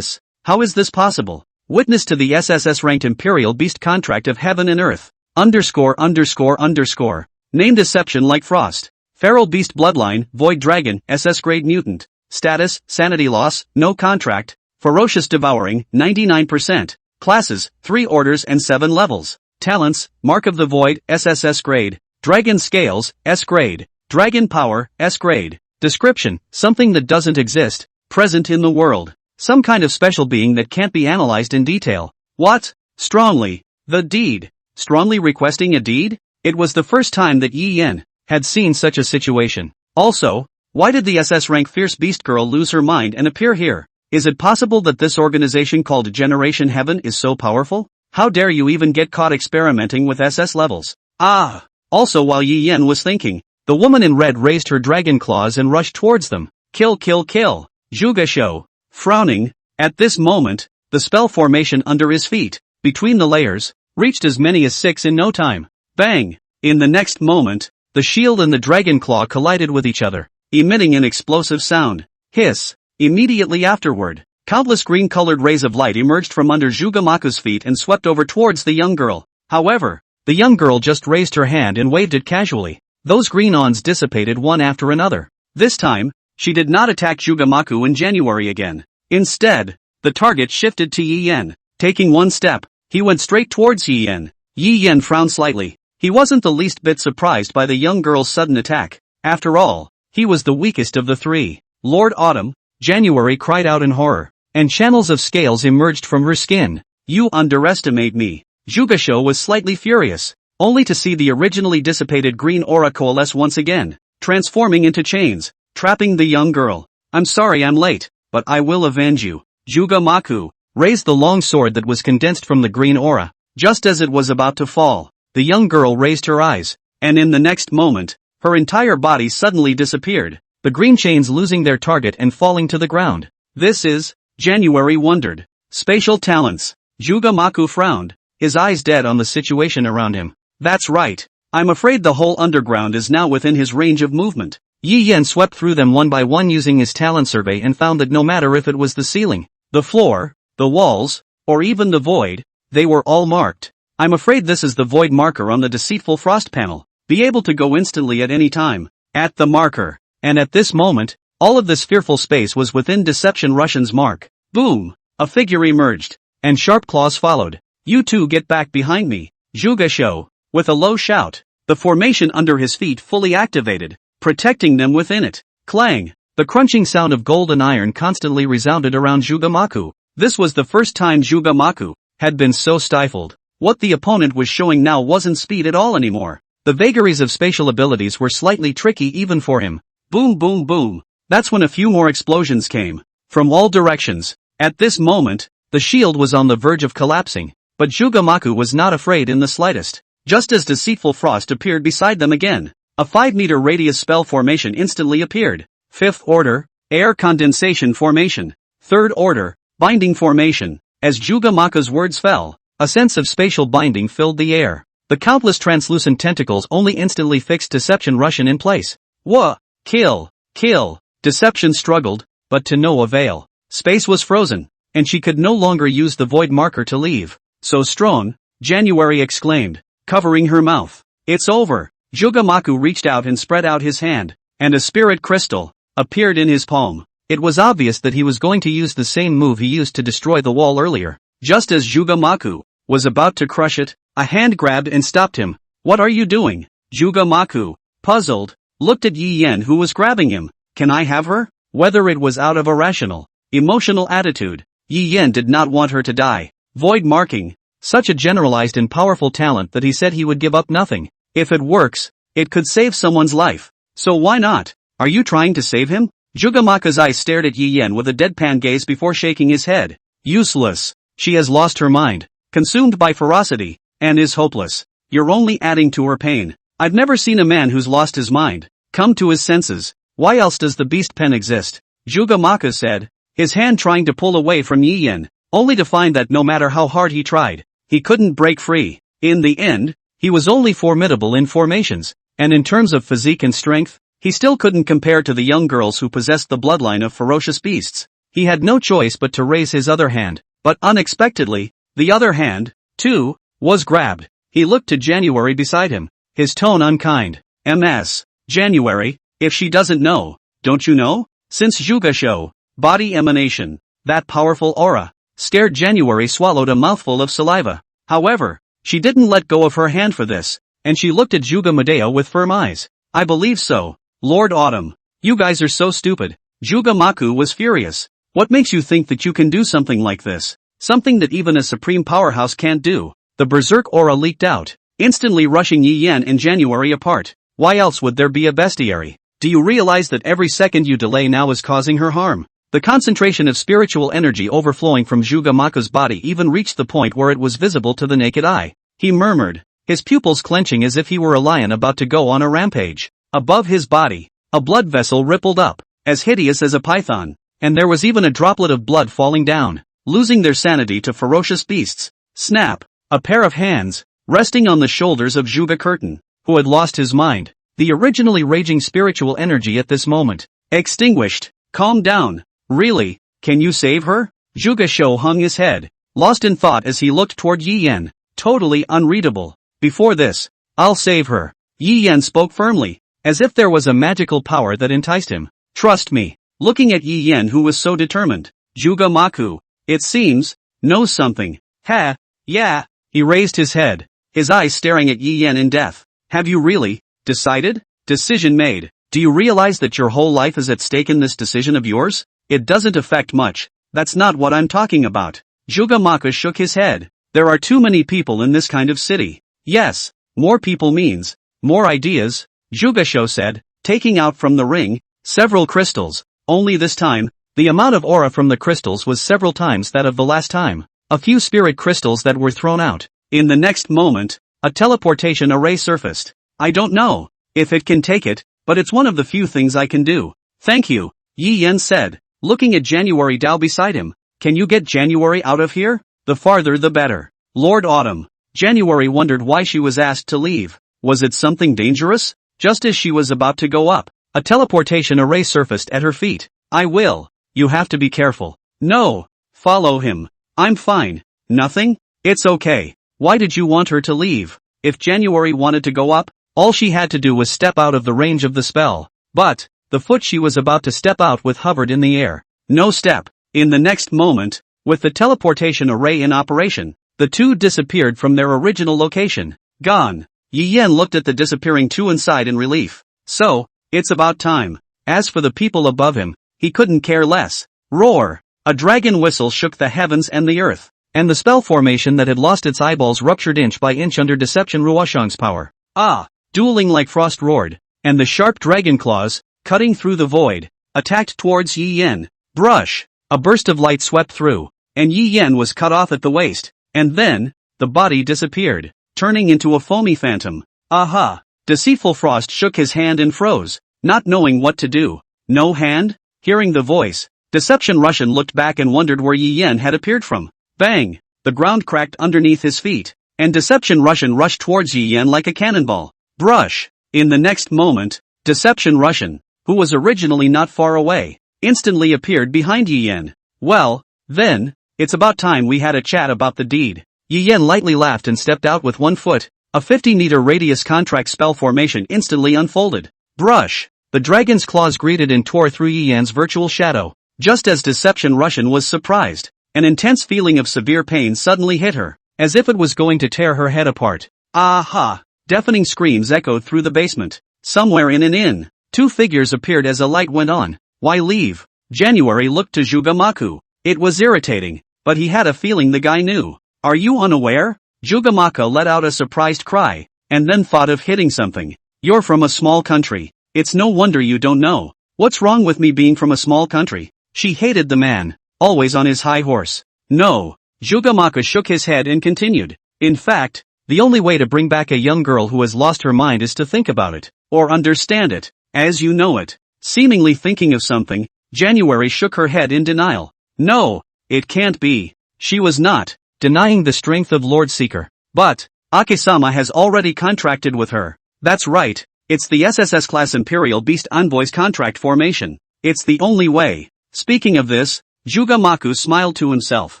How is this possible? Witness to the SSS-ranked Imperial Beast Contract of Heaven and Earth. _____. Name deception like frost. Feral Beast Bloodline, Void Dragon, SS Grade Mutant. Status, Sanity Loss, No Contract. Ferocious Devouring, 99%. Classes, 3 orders and 7 levels. Talents, Mark of the Void, SSS Grade. Dragon Scales, S Grade. Dragon Power, S Grade. Description, something that doesn't exist, present in the world. Some kind of special being that can't be analyzed in detail. What? Strongly. The deed. Strongly requesting a deed? It was the first time that Yi Yen had seen such a situation. Also, why did the SS rank Fierce Beast Girl lose her mind and appear here? Is it possible that this organization called Generation Heaven is so powerful? How dare you even get caught experimenting with SS levels? Ah! Also while Yi Yen was thinking, the woman in red raised her dragon claws and rushed towards them. Kill kill kill! Zhuge frowning. At this moment, the spell formation under his feet, between the layers, reached as many as 6 in no time. Bang! In the next moment, the shield and the dragon claw collided with each other, emitting an explosive sound. Hiss! Immediately afterward, countless green-colored rays of light emerged from under Zhugamaku's feet and swept over towards the young girl. However, the young girl just raised her hand and waved it casually. Those green ons dissipated one after another. This time, she did not attack Zhugamaku in January again. Instead, the target shifted to Yi Yen. Taking one step, he went straight towards Yi Yen. Yi Yen frowned slightly. He wasn't the least bit surprised by the young girl's sudden attack. After all, he was the weakest of the three. Lord Autumn, January cried out in horror, and channels of scales emerged from her skin. You underestimate me. Zhuge was slightly furious, only to see the originally dissipated green aura coalesce once again, transforming into chains, trapping the young girl. I'm sorry I'm late, but I will avenge you. Zhugamaku raised the long sword that was condensed from the green aura. Just as it was about to fall, the young girl raised her eyes, and in the next moment, her entire body suddenly disappeared, the green chains losing their target and falling to the ground. This is, January wondered. Spatial talents. Zhugamaku frowned, his eyes dead on the situation around him. That's right. I'm afraid the whole underground is now within his range of movement. Yi Yen swept through them one by one using his talent survey and found that no matter if it was the ceiling, the floor, the walls, or even the void, they were all marked. I'm afraid this is the void marker on the deceitful frost panel. Be able to go instantly at any time. At the marker. And at this moment, all of this fearful space was within Deception Russian's mark. Boom! A figure emerged, and sharp claws followed. You two get back behind me. Zhuge, with a low shout, the formation under his feet fully activated, protecting them within it. Clang! The crunching sound of gold and iron constantly resounded around Zhugamaku. This was the first time Zhugamaku had been so stifled. What the opponent was showing now wasn't speed at all anymore. The vagaries of spatial abilities were slightly tricky even for him. Boom boom boom. That's when a few more explosions came, from all directions. At this moment, the shield was on the verge of collapsing, but Zhugamaku was not afraid in the slightest. Just as deceitful frost appeared beside them again, a 5-meter radius spell formation instantly appeared. 5th order, air condensation formation. 3rd order, binding formation. As Zhugamaku's words fell, a sense of spatial binding filled the air. The countless translucent tentacles only instantly fixed Deception Russian in place. Wha! Kill! Kill! Deception struggled, but to no avail. Space was frozen, and she could no longer use the void marker to leave. So strong, January exclaimed, covering her mouth. It's over. Zhugamaku reached out and spread out his hand, and a spirit crystal appeared in his palm. It was obvious that he was going to use the same move he used to destroy the wall earlier. Just as Zhugamaku was about to crush it, a hand grabbed and stopped him. What are you doing? Zhugamaku, puzzled, looked at Yi Yen who was grabbing him. Can I have her? Whether it was out of a rational, emotional attitude, Yi Yen did not want her to die. Void marking, such a generalized and powerful talent that he said he would give up nothing. If it works, it could save someone's life. So why not? Are you trying to save him? Zhugamaku's eyes stared at Yi Yen with a deadpan gaze before shaking his head. Useless. She has lost her mind, consumed by ferocity, and is hopeless. You're only adding to her pain. I've never seen a man who's lost his mind come to his senses. Why else does the beast pen exist? Zhugamaku said, his hand trying to pull away from Yi Yen, only to find that no matter how hard he tried, he couldn't break free. In the end, he was only formidable in formations, and in terms of physique and strength, he still couldn't compare to the young girls who possessed the bloodline of ferocious beasts. He had no choice but to raise his other hand, but unexpectedly, the other hand, too, was grabbed. He looked to January beside him, his tone unkind. Ms. January, if she doesn't know, don't you know? Since Zhuge, body emanation, that powerful aura. Scared January swallowed a mouthful of saliva. However, she didn't let go of her hand for this, and she looked at Zhuge with firm eyes. I believe so, Lord Autumn. You guys are so stupid. Zhugamaku was furious. What makes you think that you can do something like this? Something that even a supreme powerhouse can't do. The berserk aura leaked out, instantly rushing Yi Yen and January apart. Why else would there be a bestiary? Do you realize that every second you delay now is causing her harm? The concentration of spiritual energy overflowing from Juga Mako's body even reached the point where it was visible to the naked eye. He murmured, his pupils clenching as if he were a lion about to go on a rampage. Above his body, a blood vessel rippled up, as hideous as a python, and there was even a droplet of blood falling down, losing their sanity to ferocious beasts. Snap! A pair of hands, resting on the shoulders of Juga Curtain, who had lost his mind. The originally raging spiritual energy at this moment, extinguished. Calm down. Really, can you save her? Juga Sho hung his head, lost in thought as he looked toward Yi Yan, totally unreadable. Before this, I'll save her. Yi Yan spoke firmly, as if there was a magical power that enticed him. Trust me. Looking at Yi Yan who was so determined, Juga Maku, it seems, knows something. Ha, yeah. He raised his head, his eyes staring at Yi Yan in death. Have you really decided? Decision made. Do you realize that your whole life is at stake in this decision of yours? It doesn't affect much. That's not what I'm talking about. Juga Maka shook his head. There are too many people in this kind of city. Yes, more people means more ideas, Juga Sho said, taking out from the ring several crystals. Only this time, the amount of aura from the crystals was several times that of the last time. A few spirit crystals that were thrown out. In the next moment, a teleportation array surfaced. I don't know if it can take it, but it's one of the few things I can do. Thank you, Yi Yan said, looking at January Dao beside him. Can you get January out of here? The farther the better. Lord Autumn. January wondered why she was asked to leave. Was it something dangerous? Just as she was about to go up, a teleportation array surfaced at her feet. I will. You have to be careful. No. Follow him. I'm fine. Nothing? It's okay. Why did you want her to leave? If January wanted to go up, all she had to do was step out of the range of the spell. But, the foot she was about to step out with hovered in the air. No step. In the next moment, with the teleportation array in operation, the two disappeared from their original location. Gone. Yi Yan looked at the disappearing two inside in relief. So, it's about time. As for the people above him, he couldn't care less. Roar! A dragon whistle shook the heavens and the earth, and the spell formation that had lost its eyeballs ruptured inch by inch under Deception Ruoshang's power. Ah! Dueling like frost roared, and the sharp dragon claws, cutting through the void, attacked towards Yi Yan. Brush! A burst of light swept through, and Yi Yan was cut off at the waist, and then, the body disappeared, turning into a foamy phantom. Aha! Deceitful Frost shook his hand and froze, not knowing what to do. No hand? Hearing the voice, Deception Russian looked back and wondered where Yi Yan had appeared from. Bang! The ground cracked underneath his feet, and Deception Russian rushed towards Yi Yan like a cannonball. Brush! In the next moment, Deception Russian, who was originally not far away, instantly appeared behind Yi Yan. Well, then, it's about time we had a chat about the deed. Yi Yan lightly laughed and stepped out with 1 foot. A 50-meter radius contract spell formation instantly unfolded. Brush! The dragon's claws greeted and tore through Yi Yan's virtual shadow. Just as Deception Russian was surprised, an intense feeling of severe pain suddenly hit her, as if it was going to tear her head apart. Aha! Deafening screams echoed through the basement. Somewhere in an inn, 2 figures appeared as a light went on. Why leave? January looked to Juga Maku. It was irritating, but he had a feeling the guy knew. Are you unaware? Juga Maka let out a surprised cry, and then thought of hitting something. You're from a small country. It's no wonder you don't know. What's wrong with me being from a small country? She hated the man, always on his high horse. No. Juga Maka shook his head and continued. In fact, the only way to bring back a young girl who has lost her mind is to think about it, or understand it, as you know it. Seemingly thinking of something, January shook her head in denial. No, it can't be. She was not denying the strength of Lord Seeker. But, Akesama has already contracted with her. That's right, it's the SSS class Imperial Beast Envoy's contract formation. It's the only way. Speaking of this, Juga Maku smiled to himself.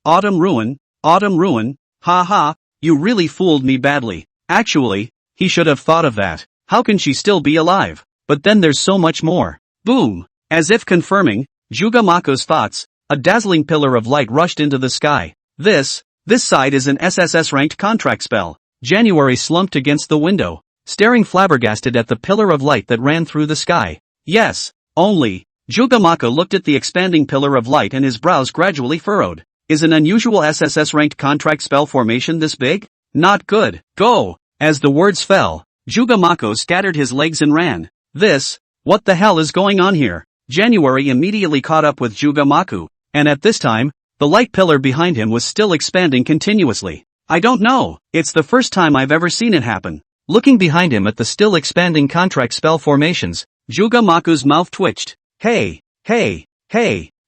Autumn ruin, ha ha, you really fooled me badly. Actually, he should have thought of that. How can she still be alive? But then there's so much more. Boom! As if confirming Juga Maku's thoughts, a dazzling pillar of light rushed into the sky. This side is an SSS-ranked contract spell. January slumped against the window, staring flabbergasted at the pillar of light that ran through the sky. Yes, only. Juga Maka looked at the expanding pillar of light and his brows gradually furrowed. Is an unusual SSS-ranked contract spell formation this big? Not good. Go! As the words fell, Juga Mako scattered his legs and ran. What the hell is going on here? January immediately caught up with Juga Maku, and at this time, the light pillar behind him was still expanding continuously. I don't know, it's the first time I've ever seen it happen. Looking behind him at the still expanding contract spell formations, Juga Maku's mouth twitched. Hey,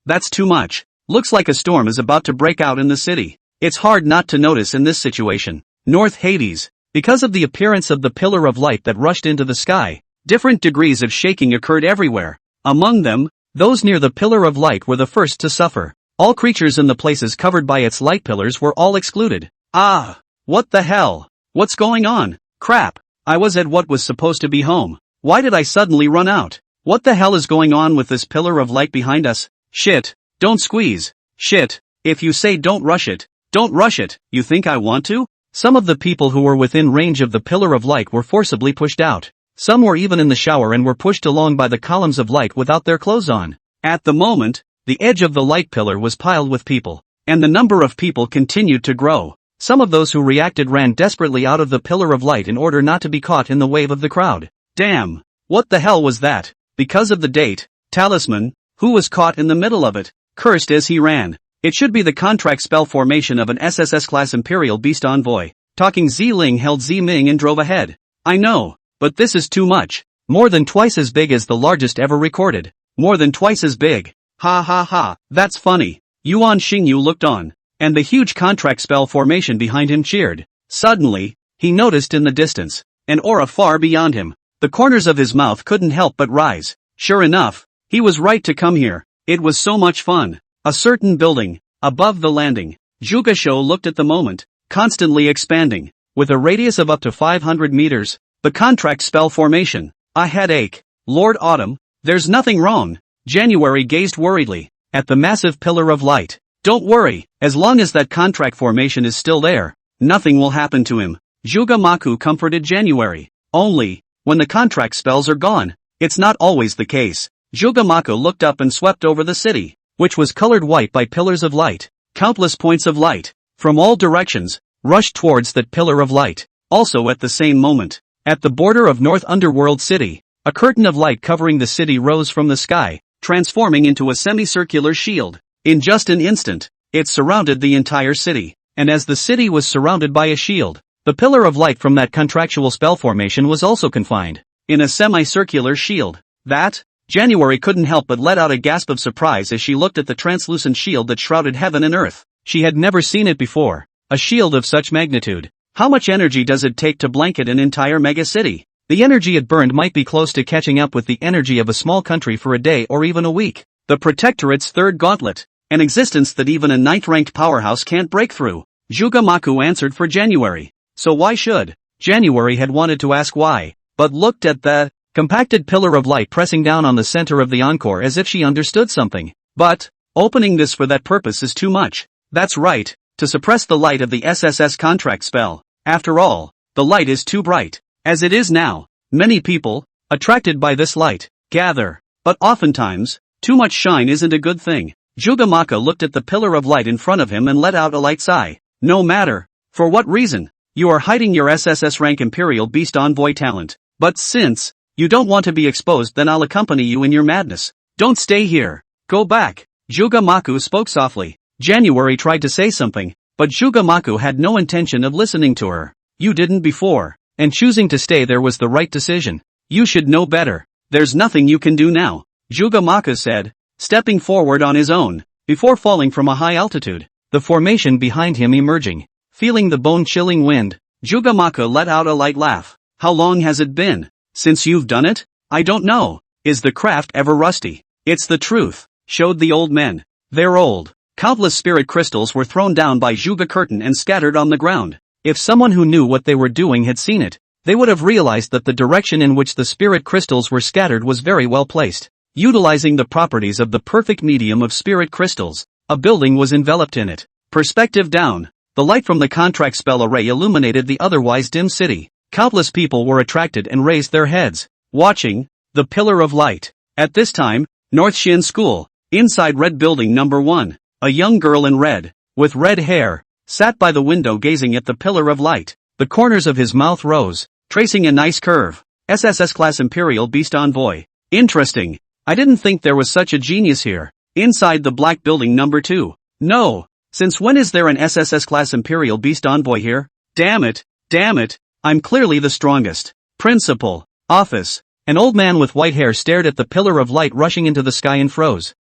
that's too much. Looks like a storm is about to break out in the city. It's hard not to notice in this situation. North Hades. Because of the appearance of the pillar of light that rushed into the sky, different degrees of shaking occurred everywhere. Among them, those near the pillar of light were the first to suffer. All creatures in the places covered by its light pillars were all excluded. Ah! What the hell? What's going on? Crap! I was at what was supposed to be home. Why did I suddenly run out? What the hell is going on with this pillar of light behind us? Shit! Don't squeeze! Shit! If you say don't rush it, you think I want to? Some of the people who were within range of the pillar of light were forcibly pushed out. Some were even in the shower and were pushed along by the columns of light without their clothes on. At the moment, the edge of the light pillar was piled with people, and the number of people continued to grow. Some of those who reacted ran desperately out of the pillar of light in order not to be caught in the wave of the crowd. Damn! What the hell was that? Because of the date, Talisman, who was caught in the middle of it, cursed as he ran. It should be the contract spell formation of an SSS-class Imperial Beast Envoy. Talking Z-Ling held Z-Ming and drove ahead. I know, but this is too much. More than twice as big as the largest ever recorded. More than twice as big. Ha ha ha, that's funny. Yuan Xingyu looked on, and the huge contract spell formation behind him cheered. Suddenly, he noticed in the distance an aura far beyond him. The corners of his mouth couldn't help but rise. Sure enough, he was right to come here. It was so much fun. A certain building, above the landing. Juga Shou looked at the moment, constantly expanding, with a radius of up to 500 meters. The contract spell formation. A headache. Lord Autumn, there's nothing wrong. January gazed worriedly at the massive pillar of light. Don't worry, as long as that contract formation is still there, nothing will happen to him. Juga Maku comforted January. Only, when the contract spells are gone, it's not always the case. Juga Maku looked up and swept over the city, which was colored white by pillars of light. Countless points of light, from all directions, rushed towards that pillar of light. Also at the same moment, at the border of North Underworld City, a curtain of light covering the city rose from the sky, transforming into a semicircular shield. In just an instant, it surrounded the entire city, and as the city was surrounded by a shield, the pillar of light from that contractual spell formation was also confined in a semicircular shield. That? January couldn't help but let out a gasp of surprise as she looked at the translucent shield that shrouded heaven and earth. She had never seen it before. A shield of such magnitude. How much energy does it take to blanket an entire mega city? The energy it burned might be close to catching up with the energy of a small country for a day or even a week. The Protectorate's third gauntlet. An existence that even a 9th-ranked powerhouse can't break through. Juga Maku answered for January. So why should? January had wanted to ask why, but looked at the compacted pillar of light pressing down on the center of the encore as if she understood something. But, opening this for that purpose is too much. That's right, to suppress the light of the SSS contract spell. After all, the light is too bright. As it is now, many people, attracted by this light, gather. But oftentimes, too much shine isn't a good thing. Juga Maku looked at the pillar of light in front of him and let out a light sigh. No matter, for what reason, you are hiding your SSS rank Imperial Beast Envoy talent. But since you don't want to be exposed, then I'll accompany you in your madness. Don't stay here. Go back. Juga Maku spoke softly. January tried to say something, but Juga Maku had no intention of listening to her. You didn't before, and choosing to stay there was the right decision. You should know better. There's nothing you can do now, Juga Maku said, stepping forward on his own, before falling from a high altitude. The formation behind him emerging. Feeling the bone-chilling wind, Juga Maku let out a light laugh. How long has it been since you've done it? I don't know. Is the craft ever rusty? It's the truth, showed the old men. They're old. Countless spirit crystals were thrown down by Juga Curtain and scattered on the ground. If someone who knew what they were doing had seen it, they would have realized that the direction in which the spirit crystals were scattered was very well placed. Utilizing the properties of the perfect medium of spirit crystals, a building was enveloped in it. Perspective down. The light from the contract spell array illuminated the otherwise dim city. Countless people were attracted and raised their heads, watching the pillar of light. At this time, North Shin School, inside Red Building Number 1, a young girl in red, with red hair, sat by the window gazing at the pillar of light. The corners of his mouth rose, tracing a nice curve. SSS Class Imperial Beast Envoy. Interesting. I didn't think there was such a genius here. Inside the black building number 2. No. Since when is there an SSS class Imperial Beast Envoy here? Damn it. I'm clearly the strongest. Principal. Office. An old man with white hair stared at the pillar of light rushing into the sky and froze.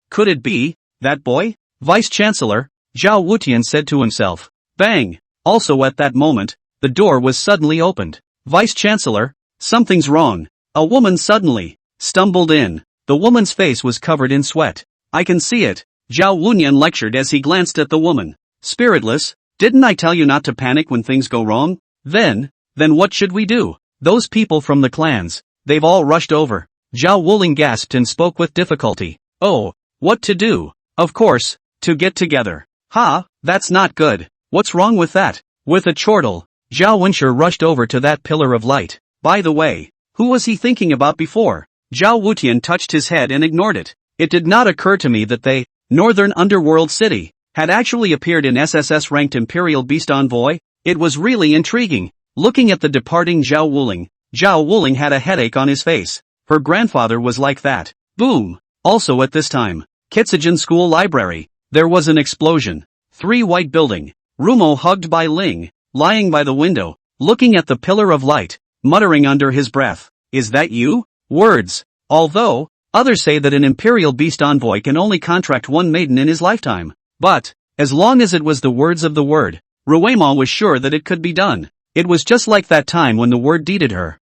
Could it be, that boy? Vice Chancellor, Zhao Wutian said to himself. Bang! Also at that moment, the door was suddenly opened. Vice Chancellor, something's wrong. A woman suddenly stumbled in. The woman's face was covered in sweat. I can see it, Zhao Wutian lectured as he glanced at the woman. Spiritless, didn't I tell you not to panic when things go wrong? Then what should we do? Those people from the clans, they've all rushed over. Zhao Wuling gasped and spoke with difficulty. Oh, what to do? Of course, to get together. Ha, that's not good. What's wrong with that? With a chortle, Zhao Wenshi rushed over to that pillar of light. By the way, who was he thinking about before? Zhao Wutian touched his head and ignored it. It did not occur to me that they, Northern Underworld City, had actually appeared in SSS-ranked Imperial Beast Envoy. It was really intriguing. Looking at the departing Zhao Wuling had a headache on his face. Her grandfather was like that. Boom! Also at this time, Kitsujin School Library, there was an explosion. 3 white building. Rumo hugged by Ling, lying by the window, looking at the pillar of light, muttering under his breath. Is that you? Words. Although, others say that an Imperial Beast Envoy can only contract 1 maiden in his lifetime. But, as long as it was the words of the word, Ruemo was sure that it could be done. It was just like that time when the word deeded her.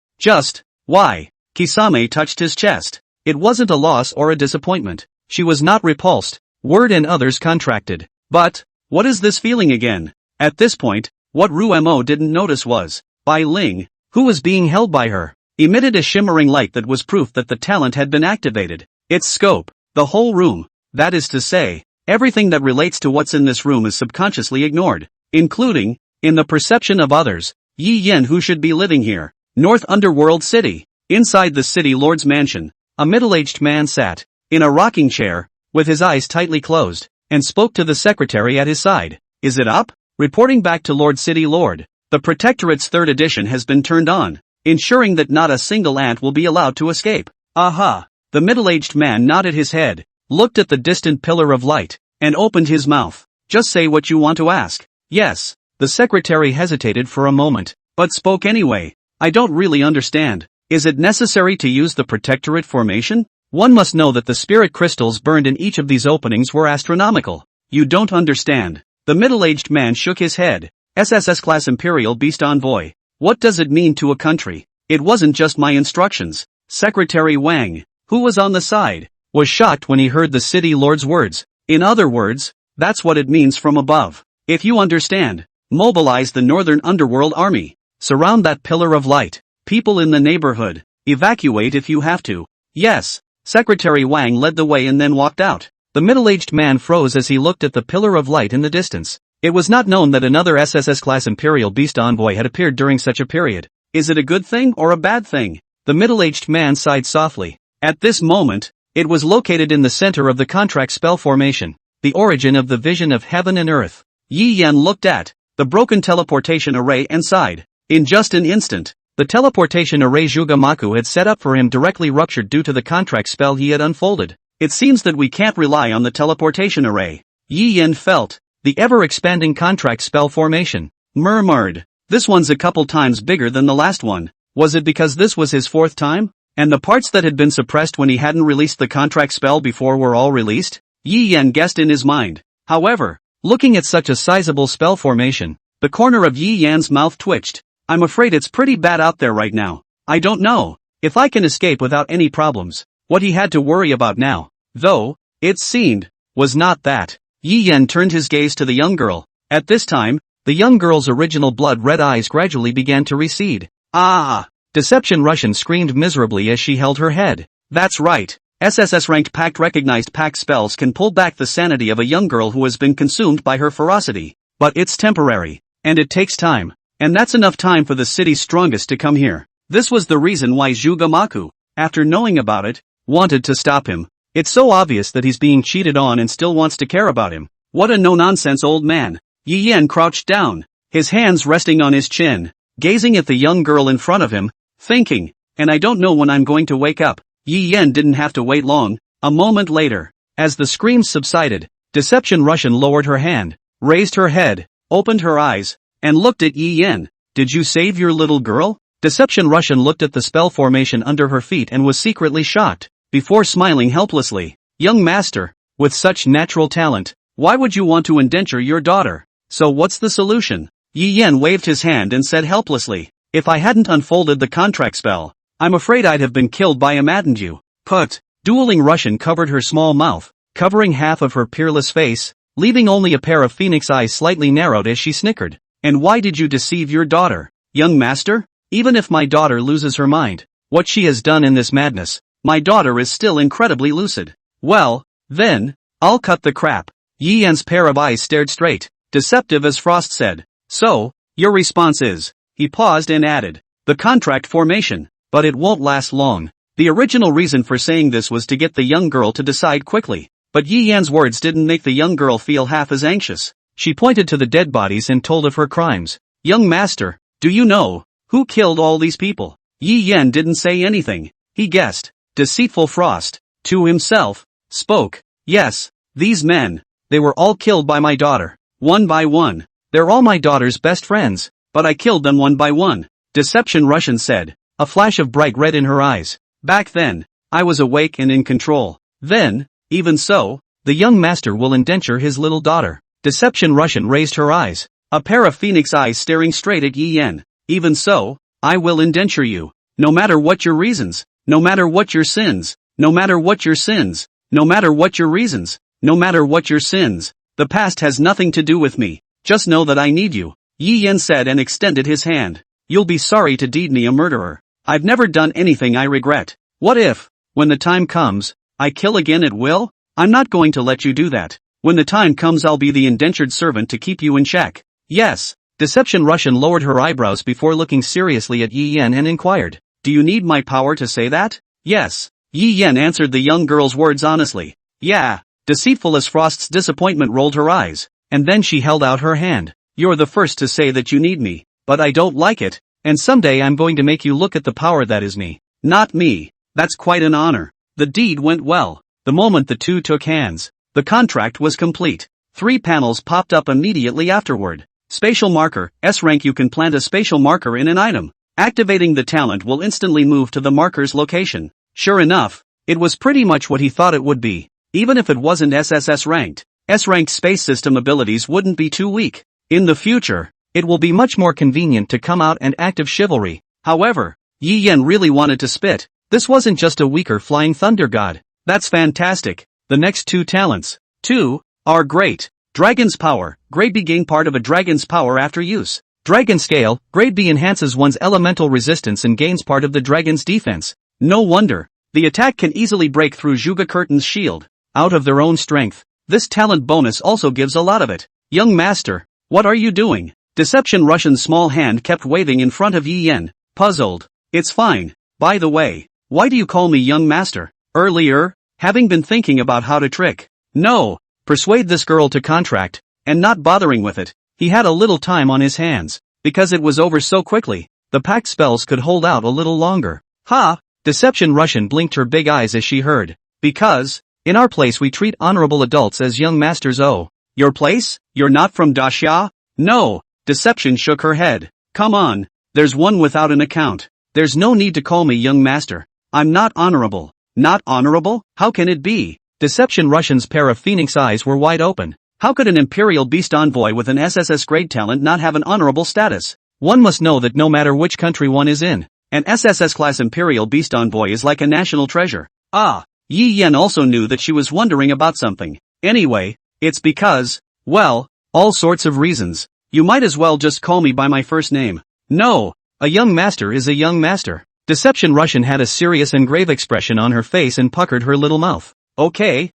Why? Kisame touched his chest. It wasn't a loss or a disappointment. She was not repulsed. Word and others contracted. But, what is this feeling again? At this point, what Ruemo didn't notice was, Bai Ling, who was being held by her, emitted a shimmering light that was proof that the talent had been activated. Its scope, the whole room, that is to say, everything that relates to what's in this room is subconsciously ignored, including, in the perception of others, Yi Yen who should be living here, North Underworld City. Inside the city lord's mansion, a middle-aged man sat, in a rocking chair, with his eyes tightly closed, and spoke to the secretary at his side. Is it up? Reporting back to Lord City Lord. The Protectorate's 3rd edition has been turned on, ensuring that not a single ant will be allowed to escape. Aha! The middle-aged man nodded his head, looked at the distant pillar of light, and opened his mouth. Just say what you want to ask. Yes. The secretary hesitated for a moment, but spoke anyway. I don't really understand. Is it necessary to use the Protectorate formation? One must know that the spirit crystals burned in each of these openings were astronomical. You don't understand. The middle-aged man shook his head. SSS class Imperial Beast Envoy. What does it mean to a country? It wasn't just my instructions. Secretary Wang, who was on the side, was shocked when he heard the city lord's words. In other words, that's what it means from above. If you understand, mobilize the Northern Underworld Army. Surround that pillar of light. People in the neighborhood. Evacuate if you have to. Yes. Secretary Wang led the way and then walked out. The middle-aged man froze as he looked at the pillar of light in the distance. It was not known that another SSS-class Imperial Beast Envoy had appeared during such a period. Is it a good thing or a bad thing? The middle-aged man sighed softly. At this moment, it was located in the center of the contract spell formation, the origin of the vision of heaven and earth. Yi Yan looked at the broken teleportation array and sighed. In just an instant, the teleportation array Zhugamaku had set up for him directly ruptured due to the contract spell he had unfolded. It seems that we can't rely on the teleportation array. Yi Yan felt the ever-expanding contract spell formation. Murmured. This one's a couple times bigger than the last one. Was it because this was his 4th time? And the parts that had been suppressed when he hadn't released the contract spell before were all released? Yi Yan guessed in his mind. However, looking at such a sizable spell formation, the corner of Yi Yan's mouth twitched. I'm afraid it's pretty bad out there right now. I don't know if I can escape without any problems. What he had to worry about now, though, it seemed, was not that. Yi Yan turned his gaze to the young girl. At this time, the young girl's original blood-red eyes gradually began to recede. Ah! Deception Russian screamed miserably as she held her head. That's right. SSS-ranked pact recognized pact spells can pull back the sanity of a young girl who has been consumed by her ferocity. But it's temporary. And it takes time. And that's enough time for the city's strongest to come here. This was the reason why Zhugamaku, after knowing about it, wanted to stop him. It's so obvious that he's being cheated on and still wants to care about him. What a no-nonsense old man. Yi Yan crouched down, his hands resting on his chin, gazing at the young girl in front of him, thinking, and I don't know when I'm going to wake up. Yi Yan didn't have to wait long. A moment later, as the screams subsided, Deception Russian lowered her hand, raised her head, opened her eyes, and looked at Yi Yan. Did you save your little girl? Deception Russian looked at the spell formation under her feet and was secretly shocked, before smiling helplessly. Young master, with such natural talent, why would you want to indenture your daughter? So what's the solution? Yi Yan waved his hand and said helplessly, if I hadn't unfolded the contract spell, I'm afraid I'd have been killed by a Manhwa. Put. Dueling Russian covered her small mouth, covering half of her peerless face, leaving only a pair of phoenix eyes slightly narrowed as she snickered. And why did you deceive your daughter, young master? Even if my daughter loses her mind, what she has done in this madness, my daughter is still incredibly lucid. Well, then, I'll cut the crap. Yi Yan's pair of eyes stared straight, deceptive as Frost said. So, your response is, he paused and added, the contract formation, but it won't last long. The original reason for saying this was to get the young girl to decide quickly, but Yi Yan's words didn't make the young girl feel half as anxious. She pointed to the dead bodies and told of her crimes. Young master, do you know who killed all these people? Yi Yan didn't say anything. He guessed. Deceitful Frost, to himself, spoke. Yes, these men, they were all killed by my daughter, one by one. They're all my daughter's best friends, but I killed them one by one. Deception Russian said, a flash of bright red in her eyes. Back then, I was awake and in control. Then, even so, the young master will indenture his little daughter. Deception Russian raised her eyes, a pair of phoenix eyes staring straight at Yi Yan. Even so, I will indenture you. No matter what your reasons, no matter what your sins, no matter what your sins, no matter what your reasons, no matter what your sins, the past has nothing to do with me. Just know that I need you. Yi Yan said and extended his hand. You'll be sorry to deem me a murderer. I've never done anything I regret. What if, when the time comes, I kill again at will? I'm not going to let you do that. When the time comes I'll be the indentured servant to keep you in check. Yes. Deception Russian lowered her eyebrows before looking seriously at Yi Yan and inquired, do you need my power to say that? Yes. Yi Yan answered the young girl's words honestly. Yeah. Deceitful as Frost's disappointment rolled her eyes, and then she held out her hand. You're the first to say that you need me, but I don't like it. And someday I'm going to make you look at the power that is me. Not me. That's quite an honor. The deed went well. The moment the two took hands, the contract was complete. 3 panels popped up immediately afterward. Spatial marker, S-rank. You can plant a spatial marker in an item. Activating the talent will instantly move to the marker's location. Sure enough, it was pretty much what he thought it would be. Even if it wasn't SSS ranked, S-ranked space system abilities wouldn't be too weak. In the future, it will be much more convenient to come out and active chivalry. However, Yi Yan really wanted to spit. This wasn't just a weaker flying thunder god. That's fantastic. The next 2 talents, 2, are great. Dragon's power, grade B. Gain part of a dragon's power after use. Dragon scale, grade B enhances one's elemental resistance and gains part of the dragon's defense. No wonder. The attack can easily break through Zhuge Curtain's shield, out of their own strength. This talent bonus also gives a lot of it. Young master, what are you doing? Deception Russian's small hand kept waving in front of Yi Yan, puzzled. It's fine. By the way, why do you call me young master? Earlier, having been thinking about how to trick. No, persuade this girl to contract, and not bothering with it. He had a little time on his hands, because it was over so quickly. The pact spells could hold out a little longer. Ha! Deception Russian blinked her big eyes as she heard. Because, in our place we treat honorable adults as young masters. Oh, your place? You're not from Daxia? No. Deception shook her head. Come on, there's one without an account. There's no need to call me young master. I'm not honorable. Not honorable? How can it be? Deception Russian's pair of phoenix eyes were wide open. How could an Imperial Beast envoy with an SSS grade talent not have an honorable status? One must know that no matter which country one is in, an SSS class Imperial Beast envoy is like a national treasure. Ah, Yi Yan also knew that she was wondering about something. Anyway, it's because, well, all sorts of reasons. You might as well just call me by my first name. No, a young master is a young master. Deception Russian had a serious and grave expression on her face and puckered her little mouth. Okay,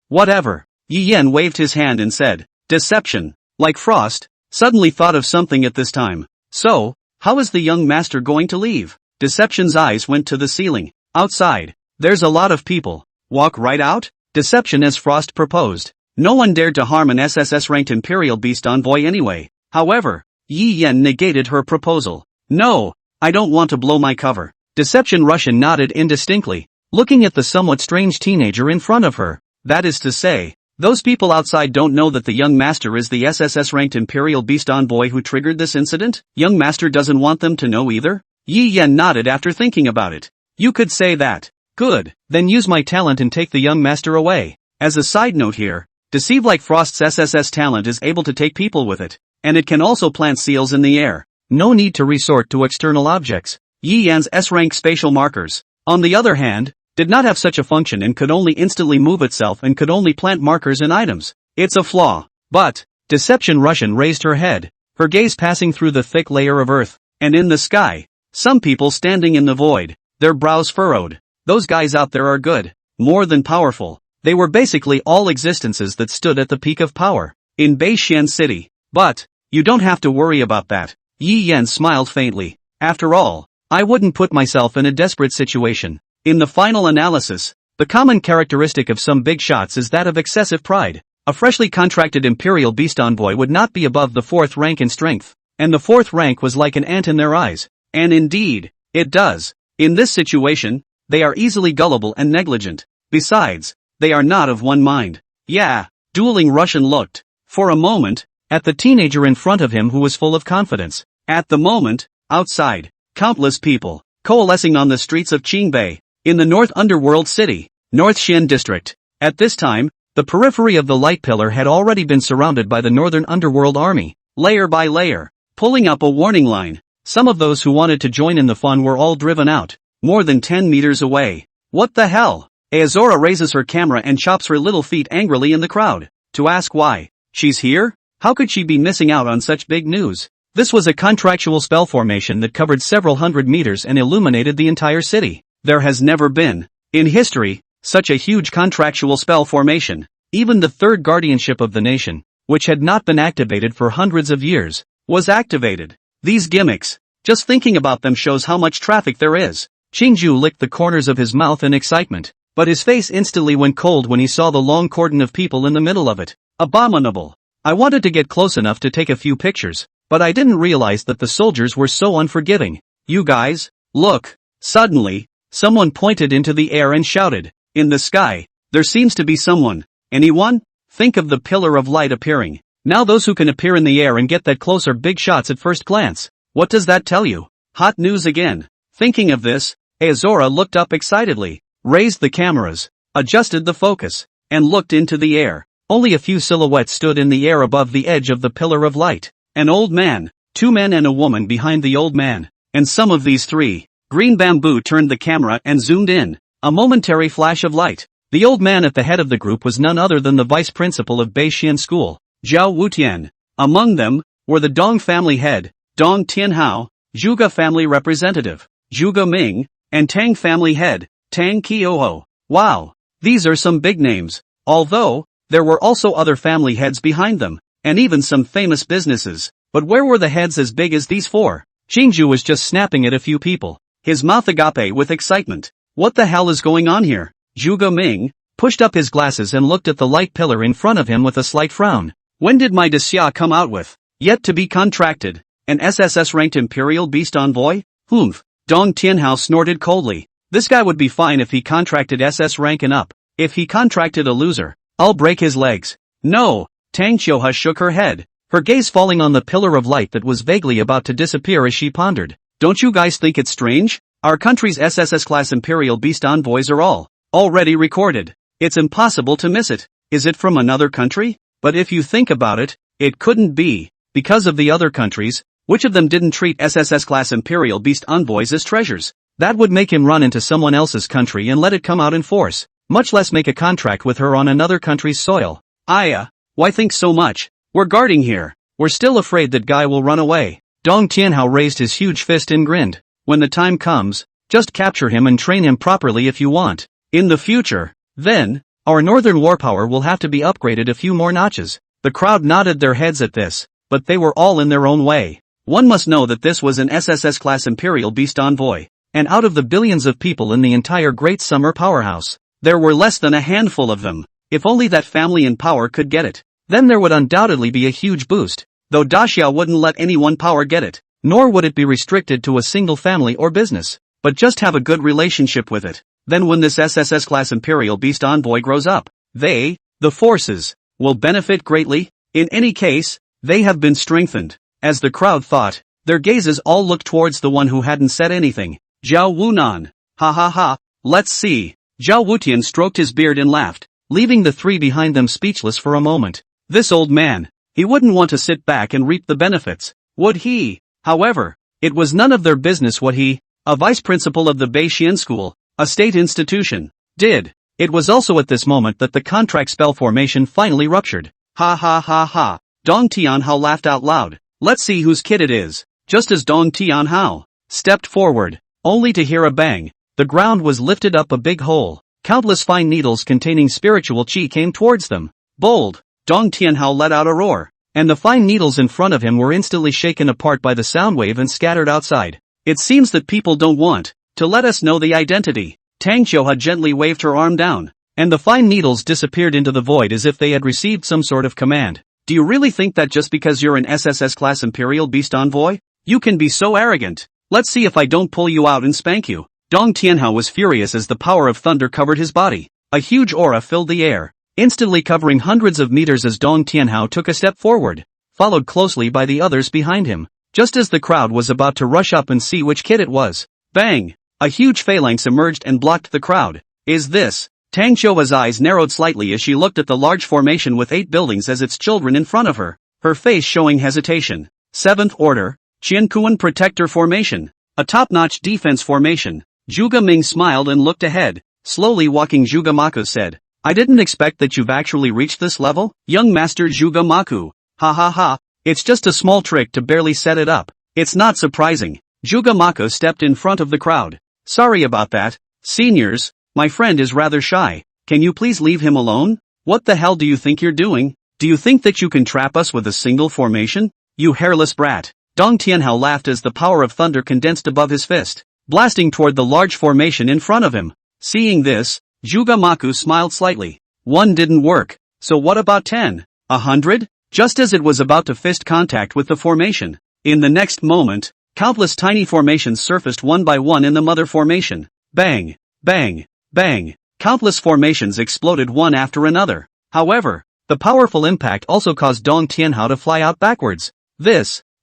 whatever. Yi Yan waved his hand and said, Deception, like Frost, suddenly thought of something at this time. So, how is the young master going to leave? Deception's eyes went to the ceiling. Outside, there's a lot of people. Walk right out? Deception as Frost proposed. No one dared to harm an SSS-ranked Imperial Beast envoy anyway. However, Yi Yan negated her proposal. No, I don't want to blow my cover. Deception Russian nodded indistinctly, looking at the somewhat strange teenager in front of her. That is to say, those people outside don't know that the young master is the SSS-ranked Imperial Beast envoy who triggered this incident? Young master doesn't want them to know either? Yi Yan nodded after thinking about it. You could say that. Good, then use my talent and take the young master away. As a side note here, Deceive Like Frost's SSS talent is able to take people with it, and it can also plant seals in the air. No need to resort to external objects. Yi Yan's S-rank spatial markers, on the other hand, did not have such a function and could only instantly move itself and could only plant markers in items. It's a flaw. But, Deception Russian raised her head, her gaze passing through the thick layer of earth, and in the sky. Some people standing in the void, their brows furrowed. Those guys out there are good, more than powerful. They were basically all existences that stood at the peak of power, in Beixian City. But, you don't have to worry about that. Yi Yan smiled faintly. After all, I wouldn't put myself in a desperate situation. In the final analysis, the common characteristic of some big shots is that of excessive pride. A freshly contracted Imperial Beast envoy would not be above the 4th rank in strength, and the 4th rank was like an ant in their eyes. And indeed, it does. In this situation, they are easily gullible and negligent. Besides, they are not of one mind. Yeah, Dueling Russian looked, for a moment, at the teenager in front of him who was full of confidence. At the moment, outside, countless people, coalescing on the streets of Qingbei, in the North Underworld City, North Xin District. At this time, the periphery of the light pillar had already been surrounded by the Northern Underworld army, layer by layer, pulling up a warning line. Some of those who wanted to join in the fun were all driven out, more than 10 meters away. What the hell? Azora raises her camera and chops her little feet angrily in the crowd, to ask why. She's here? How could she be missing out on such big news? This was a contractual spell formation that covered several hundred meters and illuminated the entire city. There has never been, in history, such a huge contractual spell formation. Even the third guardianship of the nation, which had not been activated for hundreds of years, was activated. These gimmicks, just thinking about them shows how much traffic there is. Qingju licked the corners of his mouth in excitement, but his face instantly went cold when he saw the long cordon of people in the middle of it. Abominable. I wanted to get close enough to take a few pictures, but I didn't realize that the soldiers were so unforgiving. You guys, look. Suddenly, someone pointed into the air and shouted, in the sky, there seems to be someone. Anyone? Think of the pillar of light appearing. Now those who can appear in the air and get that close are big shots at first glance. What does that tell you? Hot news again. Thinking of this, Azora looked up excitedly, raised the cameras, adjusted the focus, and looked into the air. Only a few silhouettes stood in the air above the edge of the pillar of light. An old man, 2 men and a woman behind the old man, and some of these 3. Green Bamboo turned the camera and zoomed in. A momentary flash of light. The old man at the head of the group was none other than the vice principal of Beixian School, Zhao Wutian. Among them, were the Dong family head, Dong Tianhao, Zhuge family representative, Zhuge Ming, and Tang family head, Tang Qiuhou. Wow, these are some big names. Although, there were also other family heads behind them, and even some famous businesses. But where were the heads as big as these 4? Qingju was just snapping at a few people, his mouth agape with excitement. What the hell is going on here? Zhuge Ming pushed up his glasses and looked at the light pillar in front of him with a slight frown. When did my Daxia come out with? Yet to be contracted. An SSS-ranked Imperial Beast envoy? Humph. Dong Tianhao snorted coldly. This guy would be fine if he contracted SS rank and up. If he contracted a loser, I'll break his legs. No. Tang Qiuhua shook her head, her gaze falling on the pillar of light that was vaguely about to disappear as she pondered. Don't you guys think it's strange? Our country's SSS-class Imperial Beast envoys are all already recorded. It's impossible to miss it. Is it from another country? But if you think about it, it couldn't be. Because of the other countries, which of them didn't treat SSS-class Imperial Beast envoys as treasures? That would make him run into someone else's country and let it come out in force, much less make a contract with her on another country's soil. Aya, why think so much? We're guarding here. We're still afraid that guy will run away. Dong Tianhao raised his huge fist and grinned. When the time comes, just capture him and train him properly if you want. In the future, then, our northern war power will have to be upgraded a few more notches. The crowd nodded their heads at this, but they were all in their own way. One must know that this was an SSS-class Imperial Beast envoy, and out of the billions of people in the entire Great Summer Powerhouse, there were less than a handful of them. If only that family in power could get it, then there would undoubtedly be a huge boost, though Daxia wouldn't let any one power get it, nor would it be restricted to a single family or business. but just have a good relationship with it. Then when this SSS class Imperial Beast Envoy grows up, the forces, will benefit greatly. In any case, they have been strengthened. As the crowd thought, their gazes all looked towards the one who hadn't said anything. Zhao Wunan. Ha ha ha, let's see. Zhao Wutian stroked his beard and laughed, leaving the three behind them speechless for a moment. This old man, he wouldn't want to sit back and reap the benefits, would he? However, it was none of their business what he, a vice principal of the Beixian School, a state institution, did. It was also at this moment that the contract spell formation finally ruptured. Ha ha ha ha. Dong Tianhao laughed out loud. Let's see whose kid it is. Just as Dong Tianhao stepped forward, only to hear a bang, the ground was lifted up a big hole. Countless fine needles containing spiritual chi came towards them. Bold, Dong Tianhao let out a roar, and the fine needles in front of him were instantly shaken apart by the sound wave and scattered outside. It seems that people don't want to let us know the identity. Tang Qiuhua gently waved her arm down, and the fine needles disappeared into the void as if they had received some sort of command. Do you really think that just because you're an SSS class Imperial Beast Envoy, you can be so arrogant? Let's see if I don't pull you out and spank you. Dong Tianhao was furious as the power of thunder covered his body. A huge aura filled the air, instantly covering hundreds of meters as Dong Tianhao took a step forward, followed closely by the others behind him. Just as the crowd was about to rush up and see which kid it was, bang! A huge phalanx emerged and blocked the crowd. Is this? Tang Qiuhua's eyes narrowed slightly as she looked at the large formation with 8 buildings as its children in front of her, her face showing hesitation. 7th Order, Qiankuan Protector Formation, a top-notch defense formation. Zhuge Ming smiled and looked ahead. Slowly walking Zhuge Maku said, I didn't expect that you've actually reached this level, young master Zhuge Maku. Ha ha ha, it's just a small trick to barely set it up. It's not surprising. Zhuge Maku stepped in front of the crowd. Sorry about that, seniors, my friend is rather shy. Can you please leave him alone? What the hell do you think you're doing? Do you think that you can trap us with a single formation? You hairless brat. Dong Tianhao laughed as the power of thunder condensed above his fist, blasting toward the large formation in front of him. Seeing this, Zhuge Maku smiled slightly. 1 didn't work, so what about 10? 100? Just as it was about to fist contact with the formation, in the next moment, countless tiny formations surfaced one by one in the mother formation. Bang, bang, bang. Countless formations exploded one after another. However, the powerful impact also caused Dong Tianhao to fly out backwards.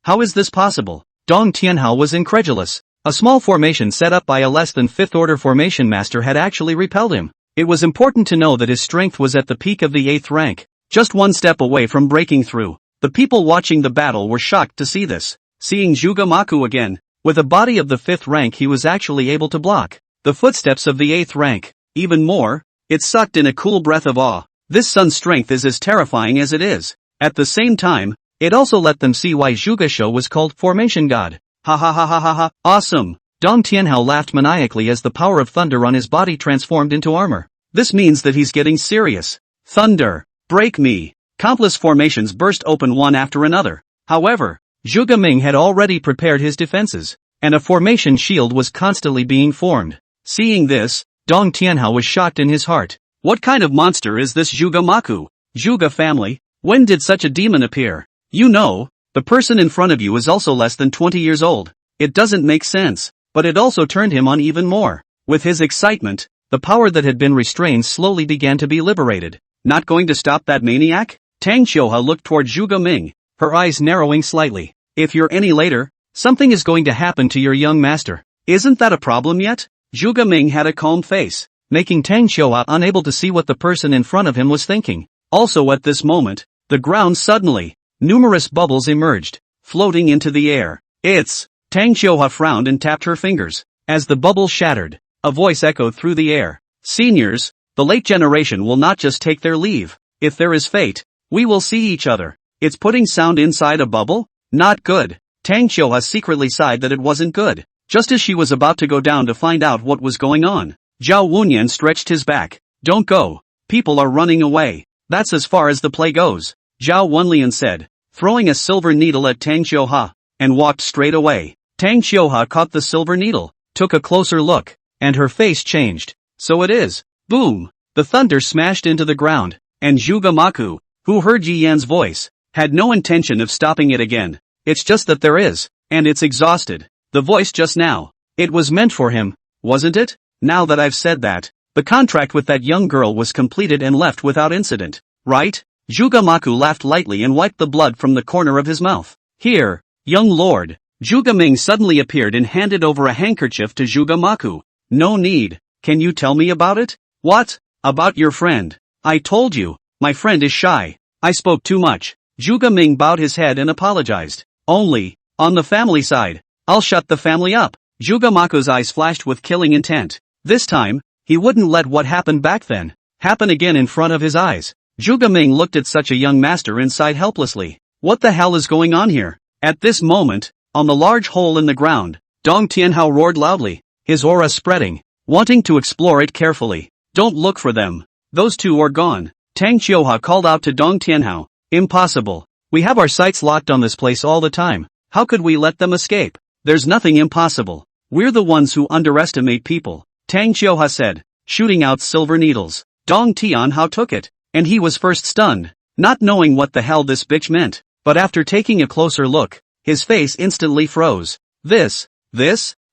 How is this possible? Dong Tianhao was incredulous. A small formation set up by a less than 5th order formation master had actually repelled him. It was important to know that his strength was at the peak of the 8th rank, just 1 step away from breaking through. The people watching the battle were shocked to see this. Seeing Zhuge Maku again, with a body of the 5th rank he was actually able to block the footsteps of the 8th rank. Even more, it sucked in a cool breath of awe. This son's strength is as terrifying as it is. At the same time, it also let them see why Zhuge Shou was called Formation God. Ha ha ha ha ha ha, awesome! Dong Tianhao laughed maniacally as the power of thunder on his body transformed into armor. This means that he's getting serious. Thunder! Break me! Countless formations burst open one after another. However, Zhuge Ming had already prepared his defenses, and a formation shield was constantly being formed. Seeing this, Dong Tianhao was shocked in his heart. What kind of monster is this Zhuge Maku? Zhuge family, when did such a demon appear? You know, the person in front of you is also less than 20 years old. It doesn't make sense, but it also turned him on even more. With his excitement, the power that had been restrained slowly began to be liberated. Not going to stop that maniac? Tang Qiuhua looked toward Zhuge Ming, her eyes narrowing slightly. If you're any later, something is going to happen to your young master. Isn't that a problem yet? Zhuge Ming had a calm face, making Tang Qiuhua unable to see what the person in front of him was thinking. Also at this moment, the ground suddenly, numerous bubbles emerged, floating into the air. It's... Tang Qiuhua frowned and tapped her fingers. As the bubbles shattered, a voice echoed through the air. Seniors, the late generation will not just take their leave. If there is fate, we will see each other. It's putting sound inside a bubble? Not good. Tang Qiuhua secretly sighed that it wasn't good. Just as she was about to go down to find out what was going on, Zhao Wunyan stretched his back. Don't go. People are running away. That's as far as the play goes, Zhao Wunlian said, throwing a silver needle at Tang Qiuhua, and walked straight away. Tang Qiuhua caught the silver needle, took a closer look, and her face changed. So it is. Boom! The thunder smashed into the ground, and Zhuge Maku, who heard Yi Yan's voice, had no intention of stopping it again. It's just that there is, and it's exhausted. The voice just now, It was meant for him, wasn't it? Now that I've said that, the contract with that young girl was completed and left without incident, right? Jugamaku laughed lightly and wiped the blood from the corner of his mouth. Here, young lord. Jugaming suddenly appeared and handed over a handkerchief to Jugamaku. No need. Can you tell me about it? What? About your friend. I told you, my friend is shy. I spoke too much. Jugaming bowed his head and apologized. Only, on the family side. I'll shut the family up. Jugamaku's eyes flashed with killing intent. This time, he wouldn't let what happened back then happen again in front of his eyes. Jugaming looked at such a young master and sighed helplessly. What the hell is going on here? At this moment, on the large hole in the ground, Dong Tianhao roared loudly, his aura spreading, wanting to explore it carefully. Don't look for them. Those two are gone. Tang Qiuhua called out to Dong Tianhao. Impossible. We have our sights locked on this place all the time. How could we let them escape? There's nothing impossible. We're the ones who underestimate people, Tang Qiuhua said, shooting out silver needles. Dong Tianhao took it, and he was first stunned, not knowing what the hell this bitch meant. But after taking a closer look, his face instantly froze. This?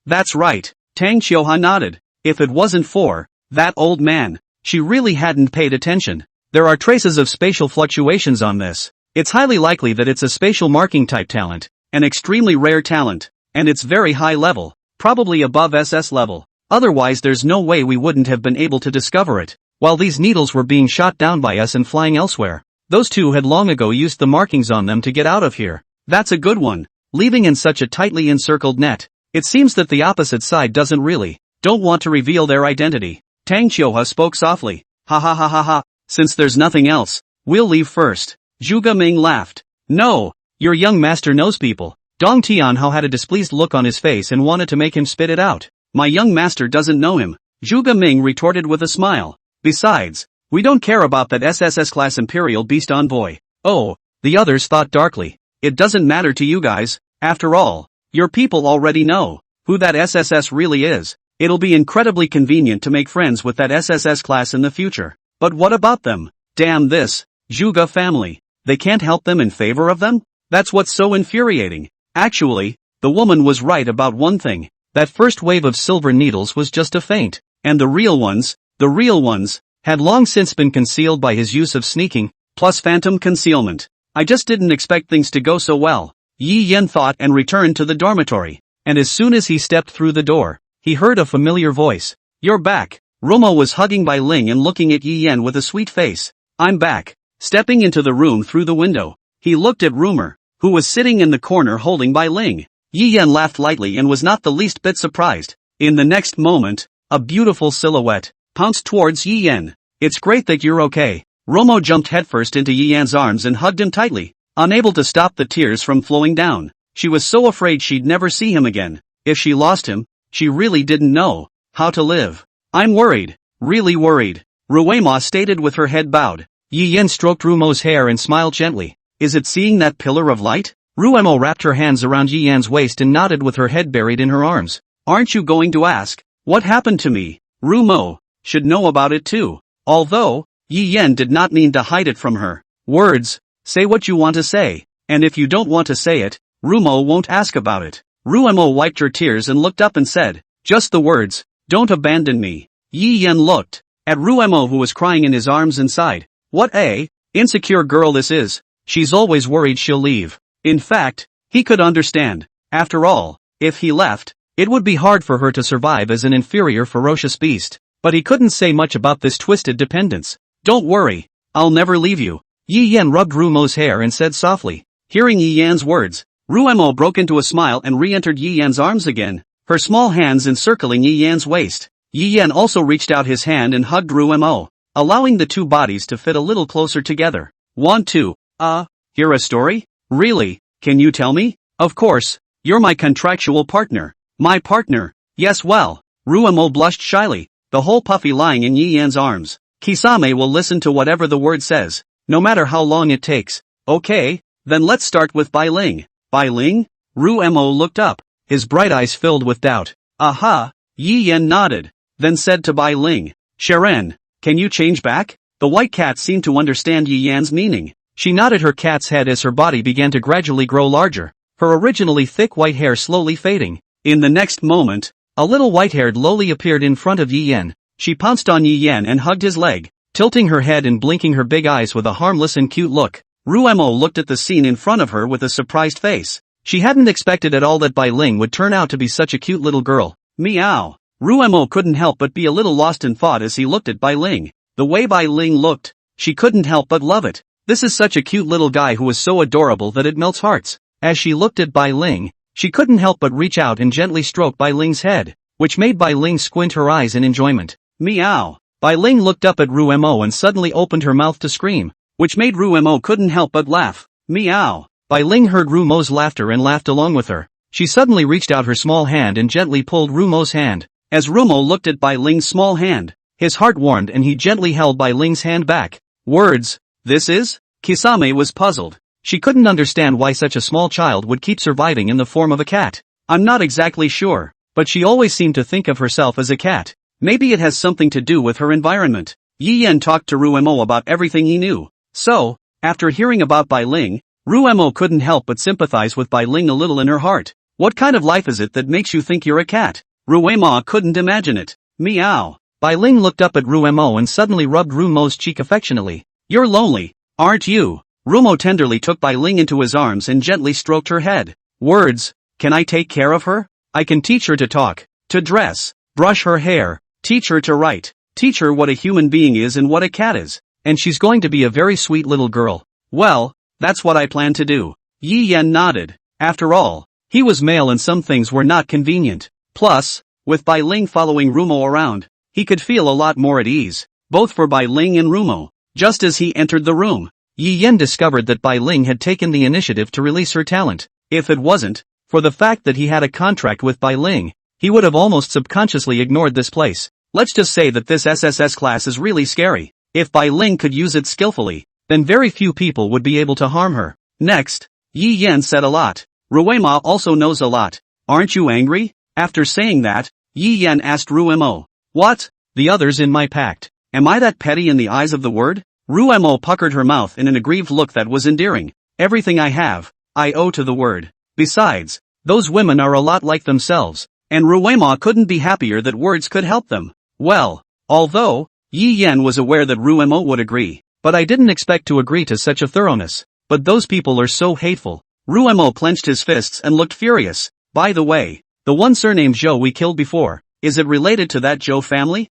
That's right. Tang Qiuhua nodded. If it wasn't for that old man, she really hadn't paid attention. There are traces of spatial fluctuations on this. It's highly likely that it's a spatial marking type talent, an extremely rare talent, and it's very high level, probably above SS level. Otherwise there's no way we wouldn't have been able to discover it, while these needles were being shot down by us and flying elsewhere. Those two had long ago used the markings on them to get out of here. That's a good one, leaving in such a tightly encircled net. It seems that the opposite side don't want to reveal their identity. Tang Qiuhua spoke softly. Ha ha ha ha ha, since there's nothing else, we'll leave first. Zhuge Ming laughed. No, your young master knows people. Dong Tianhao had a displeased look on his face and wanted to make him spit it out. My young master doesn't know him, Zhuge Ming retorted with a smile. Besides, we don't care about that SSS-class Imperial Beast envoy. Oh, the others thought darkly. It doesn't matter to you guys, after all. Your people already know who that SSS really is. It'll be incredibly convenient to make friends with that SSS class in the future. But what about them? Damn this, Zhuge family. They can't help them in favor of them? That's what's so infuriating. Actually, the woman was right about one thing. That first wave of silver needles was just a feint, and the real ones, had long since been concealed by his use of sneaking, plus phantom concealment. I just didn't expect things to go so well, Yi Yan thought and returned to the dormitory. And as soon as he stepped through the door, he heard a familiar voice. You're back. Romo was hugging Bai Ling and looking at Yi Yan with a sweet face. I'm back. Stepping into the room through the window, he looked at Rumor, who was sitting in the corner holding Bai Ling. Yi Yan laughed lightly and was not the least bit surprised. In the next moment, a beautiful silhouette pounced towards Yi Yan. It's great that you're okay. Romo jumped headfirst into Yi Yan's arms and hugged him tightly, unable to stop the tears from flowing down. She was so afraid she'd never see him again. If she lost him, she really didn't know how to live. I'm worried, really worried, Ruema stated with her head bowed. Yi Yan stroked Rumo's hair and smiled gently. Is it seeing that pillar of light? Ruemo wrapped her hands around Yi Yan's waist and nodded with her head buried in her arms. Aren't you going to ask? What happened to me? Rumo should know about it too. Although, Yi Yan did not mean to hide it from her. Words, say what you want to say, and if you don't want to say it, Rumo won't ask about it. Ruemo wiped her tears and looked up and said, just the words, don't abandon me. Yi Yan looked at Ruemo who was crying in his arms and sighed. What a insecure girl this is. She's always worried she'll leave. In fact, he could understand. After all, if he left, it would be hard for her to survive as an inferior ferocious beast. But he couldn't say much about this twisted dependence. Don't worry, I'll never leave you. Yi Yan rubbed Rumo's hair and said softly. Hearing Yi Yan's words, Ruemo broke into a smile and re-entered Yi Yan's arms again, her small hands encircling Yi Yan's waist. Yi Yan also reached out his hand and hugged Ruemo, allowing the two bodies to fit a little closer together. Want to, hear a story? Really? Can you tell me? Of course, you're my contractual partner. My partner? Yes, well. Ruemo blushed shyly, the whole puffy lying in Yi Yan's arms. Kisame will listen to whatever the word says, no matter how long it takes. Okay, then let's start with Bai Ling. Bai Ling? Ruemo looked up, his bright eyes filled with doubt. Aha! Yi Yan nodded, then said to Bai Ling, Sharon, can you change back? The white cat seemed to understand Yi Yan's meaning. She nodded her cat's head as her body began to gradually grow larger, her originally thick white hair slowly fading. In the next moment, A little white-haired loli appeared in front of Yi Yan. She pounced on Yi Yan and hugged his leg, tilting her head and blinking her big eyes with a harmless and cute look. Ruemo looked at the scene in front of her with a surprised face. She hadn't expected at all that Bai Ling would turn out to be such a cute little girl. Meow. Ruemo couldn't help but be a little lost in thought as he looked at Bai Ling. The way Bai Ling looked, she couldn't help but love it. This is such a cute little guy who is so adorable that it melts hearts. As she looked at Bai Ling, she couldn't help but reach out and gently stroke Bai Ling's head, which made Bai Ling squint her eyes in enjoyment. Meow. Bai Ling looked up at Ruemo and suddenly opened her mouth to scream, which made Ruemo couldn't help but laugh. Meow. Bai Ling heard Rumo's laughter and laughed along with her. She suddenly reached out her small hand and gently pulled Rumo's hand. As Rumo looked at Bai Ling's small hand, his heart warmed and he gently held Bai Ling's hand back. Words. This is? Kisame was puzzled. She couldn't understand why such a small child would keep surviving in the form of a cat. I'm not exactly sure, but she always seemed to think of herself as a cat. Maybe it has something to do with her environment. Yi Yan talked to Ruemo about everything he knew. So, after hearing about Bai Ling, Ruemo couldn't help but sympathize with Bai Ling a little in her heart. What kind of life is it that makes you think you're a cat? Ruemo couldn't imagine it. Meow. Bai Ling looked up at Ruemo and suddenly rubbed Rumo's cheek affectionately. You're lonely, aren't you? Rumo tenderly took Bai Ling into his arms and gently stroked her head. Words. Can I take care of her? I can teach her to talk, to dress, brush her hair, teach her to write, teach her what a human being is and what a cat is. And she's going to be a very sweet little girl. Well, that's what I plan to do. Yi Yan nodded. After all, he was male and some things were not convenient. Plus, with Bai Ling following Rumo around, he could feel a lot more at ease, both for Bai Ling and Rumo. Just as he entered the room, Yi Yan discovered that Bai Ling had taken the initiative to release her talent. If it wasn't for the fact that he had a contract with Bai Ling, he would have almost subconsciously ignored this place. Let's just say that this SSS class is really scary. If Bai Ling could use it skillfully, then very few people would be able to harm her. Next, Yi Yan said a lot. Ruemo also knows a lot. Aren't you angry? After saying that, Yi Yan asked Ruemo. What? The others in my pact. Am I that petty in the eyes of the word? Ruemo puckered her mouth in an aggrieved look that was endearing. Everything I have, I owe to the word. Besides, those women are a lot like themselves, and Ruemo couldn't be happier that words could help them. Well, although, Yi Yan was aware that Ruemo would agree, but I didn't expect to agree to such a thoroughness. But those people are so hateful. Ruemo clenched his fists and looked furious. By the way, the one surnamed Zhou we killed before, is it related to that Zhou family?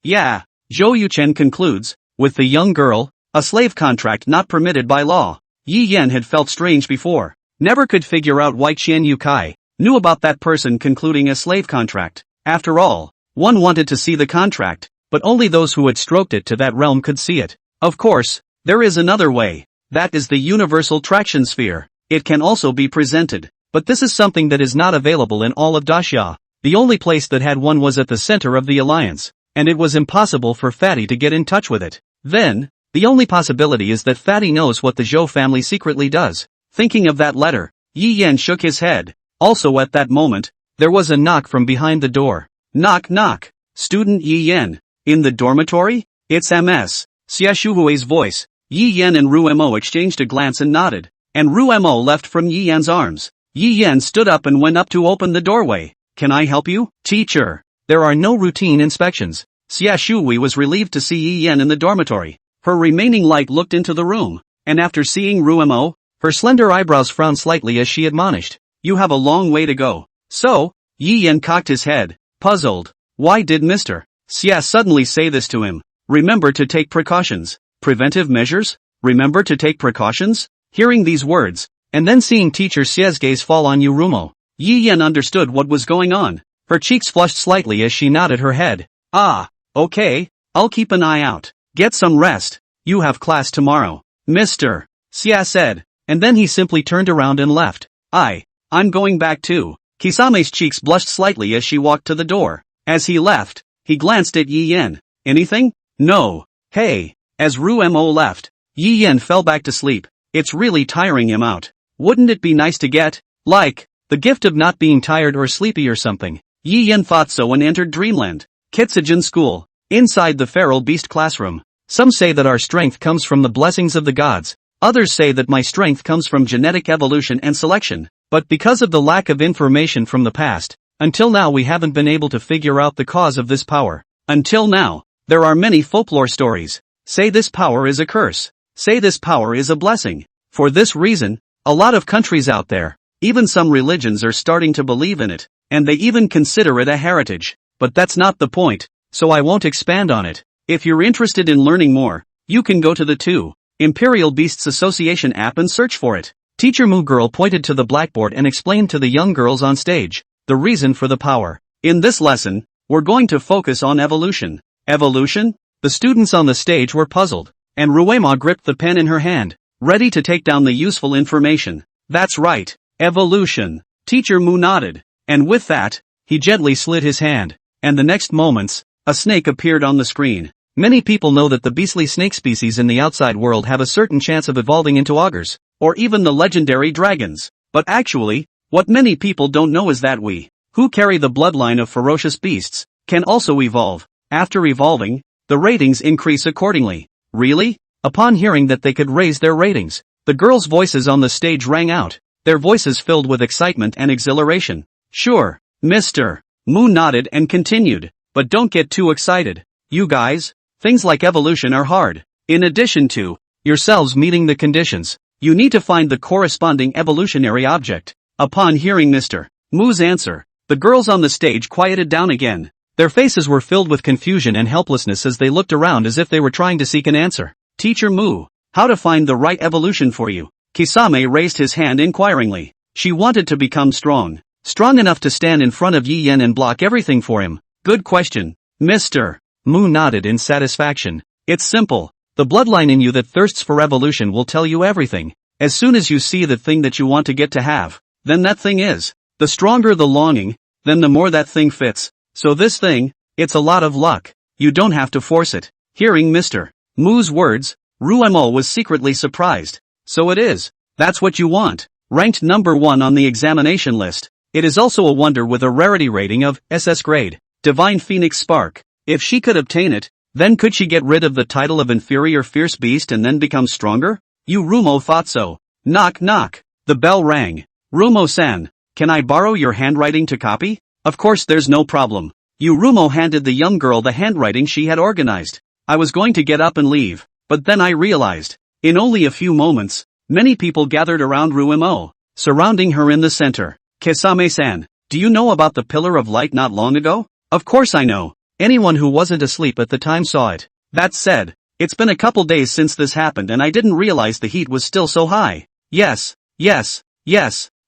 Yeah. Zhou Yuchen concludes, with the young girl, a slave contract not permitted by law. Yi Yan had felt strange before. Never could figure out why Qian Yukai knew about that person concluding a slave contract. After all, one wanted to see the contract, but only those who had stroked it to that realm could see it. Of course, there is another way. That is the universal traction sphere. It can also be presented, but this is something that is not available in all of Daxia. The only place that had one was at the center of the alliance, and it was impossible for Fatty to get in touch with it. Then, the only possibility is that Fatty knows what the Zhou family secretly does. Thinking of that letter, Yi Yan shook his head. Also at that moment, there was a knock from behind the door. Knock knock. Student Yi Yan. In the dormitory? It's MS. Xiashuhui's voice. Yi Yan and Ruemo exchanged a glance and nodded, and Ruemo left from Yi Yan's arms. Yi Yan stood up and went up to open the doorway. Can I help you? Teacher. There are no routine inspections. Xiashui was relieved to see Yi Yan in the dormitory. Her remaining light looked into the room, and after seeing Ruemo, her slender eyebrows frowned slightly as she admonished. You have a long way to go. So, Yi Yan cocked his head, puzzled. Why did Mr. Xia suddenly say this to him? Remember to take precautions. Preventive measures? Remember to take precautions? Hearing these words, and then seeing teacher Xia's gaze fall on Rumo, Yi Yan understood what was going on. Her cheeks flushed slightly as she nodded her head. Okay, I'll keep an eye out. Get some rest. You have class tomorrow. Mr. Xia said, and then he simply turned around and left. I'm going back too. Kisame's cheeks blushed slightly as she walked to the door. As he left, he glanced at Yi Yan. Anything? No. Hey. As Ruemo left, Yi Yan fell back to sleep. It's really tiring him out. Wouldn't it be nice to get, the gift of not being tired or sleepy or something? Yi Yan thought so and entered Dreamland. Kitsujin School. Inside the feral beast classroom. Some say that our strength comes from the blessings of the gods. Others say that my strength comes from genetic evolution and selection. But because of the lack of information from the past, Until now we haven't been able to figure out the cause of this power. Until now, there are many folklore stories. Say this power is a curse. Say this power is a blessing. For this reason, a lot of countries out there, even some religions are starting to believe in it, and they even consider it a heritage. But that's not the point, so I won't expand on it. If you're interested in learning more, you can go to the 2 Imperial Beasts Association app and search for it. Teacher Moo Girl pointed to the blackboard and explained to the young girls on stage the reason for the power. In this lesson, we're going to focus on evolution. Evolution? The students on the stage were puzzled, and Ruema gripped the pen in her hand, ready to take down the useful information. That's right, evolution. Teacher Moo nodded, and with that, he gently slid his hand, and the next moments, a snake appeared on the screen. Many people know that the beastly snake species in the outside world have a certain chance of evolving into ogres, or even the legendary dragons. But actually, what many people don't know is that we, who carry the bloodline of ferocious beasts, can also evolve. After evolving, the ratings increase accordingly. Really? Upon hearing that they could raise their ratings, the girls' voices on the stage rang out, their voices filled with excitement and exhilaration. Sure, Mr. Moo nodded and continued, but don't get too excited. You guys, things like evolution are hard. In addition to yourselves meeting the conditions, you need to find the corresponding evolutionary object. Upon hearing Mr. Moo's answer, the girls on the stage quieted down again. Their faces were filled with confusion and helplessness as they looked around as if they were trying to seek an answer. Teacher Moo, how to find the right evolution for you? Kisame raised his hand inquiringly. She wanted to become strong enough to stand in front of Yi Yan and block everything for him. Good question, Mr. Moo nodded in satisfaction. It's simple. The bloodline in you that thirsts for evolution will tell you everything. As soon as you see the thing that you want to get to have, then that thing is. The stronger the longing, then the more that thing fits. So this thing, it's a lot of luck. You don't have to force it. Hearing Mr. Moo's words, Ruemo was secretly surprised. So it is. That's what you want. Ranked number 1 on the examination list. It is also a wonder with a rarity rating of SS grade. Divine Phoenix Spark. If she could obtain it, then could she get rid of the title of inferior fierce beast and then become stronger? You Rumo thought so. Knock knock. The bell rang. Rumo-san, can I borrow your handwriting to copy? Of course there's no problem. Rumo handed the young girl the handwriting she had organized. I was going to get up and leave, but then I realized. In only a few moments, many people gathered around Ruemo, surrounding her in the center. Kisame-san, do you know about the Pillar of Light not long ago? Of course I know. Anyone who wasn't asleep at the time saw it. That said, it's been a couple days since this happened and I didn't realize the heat was still so high. Yes.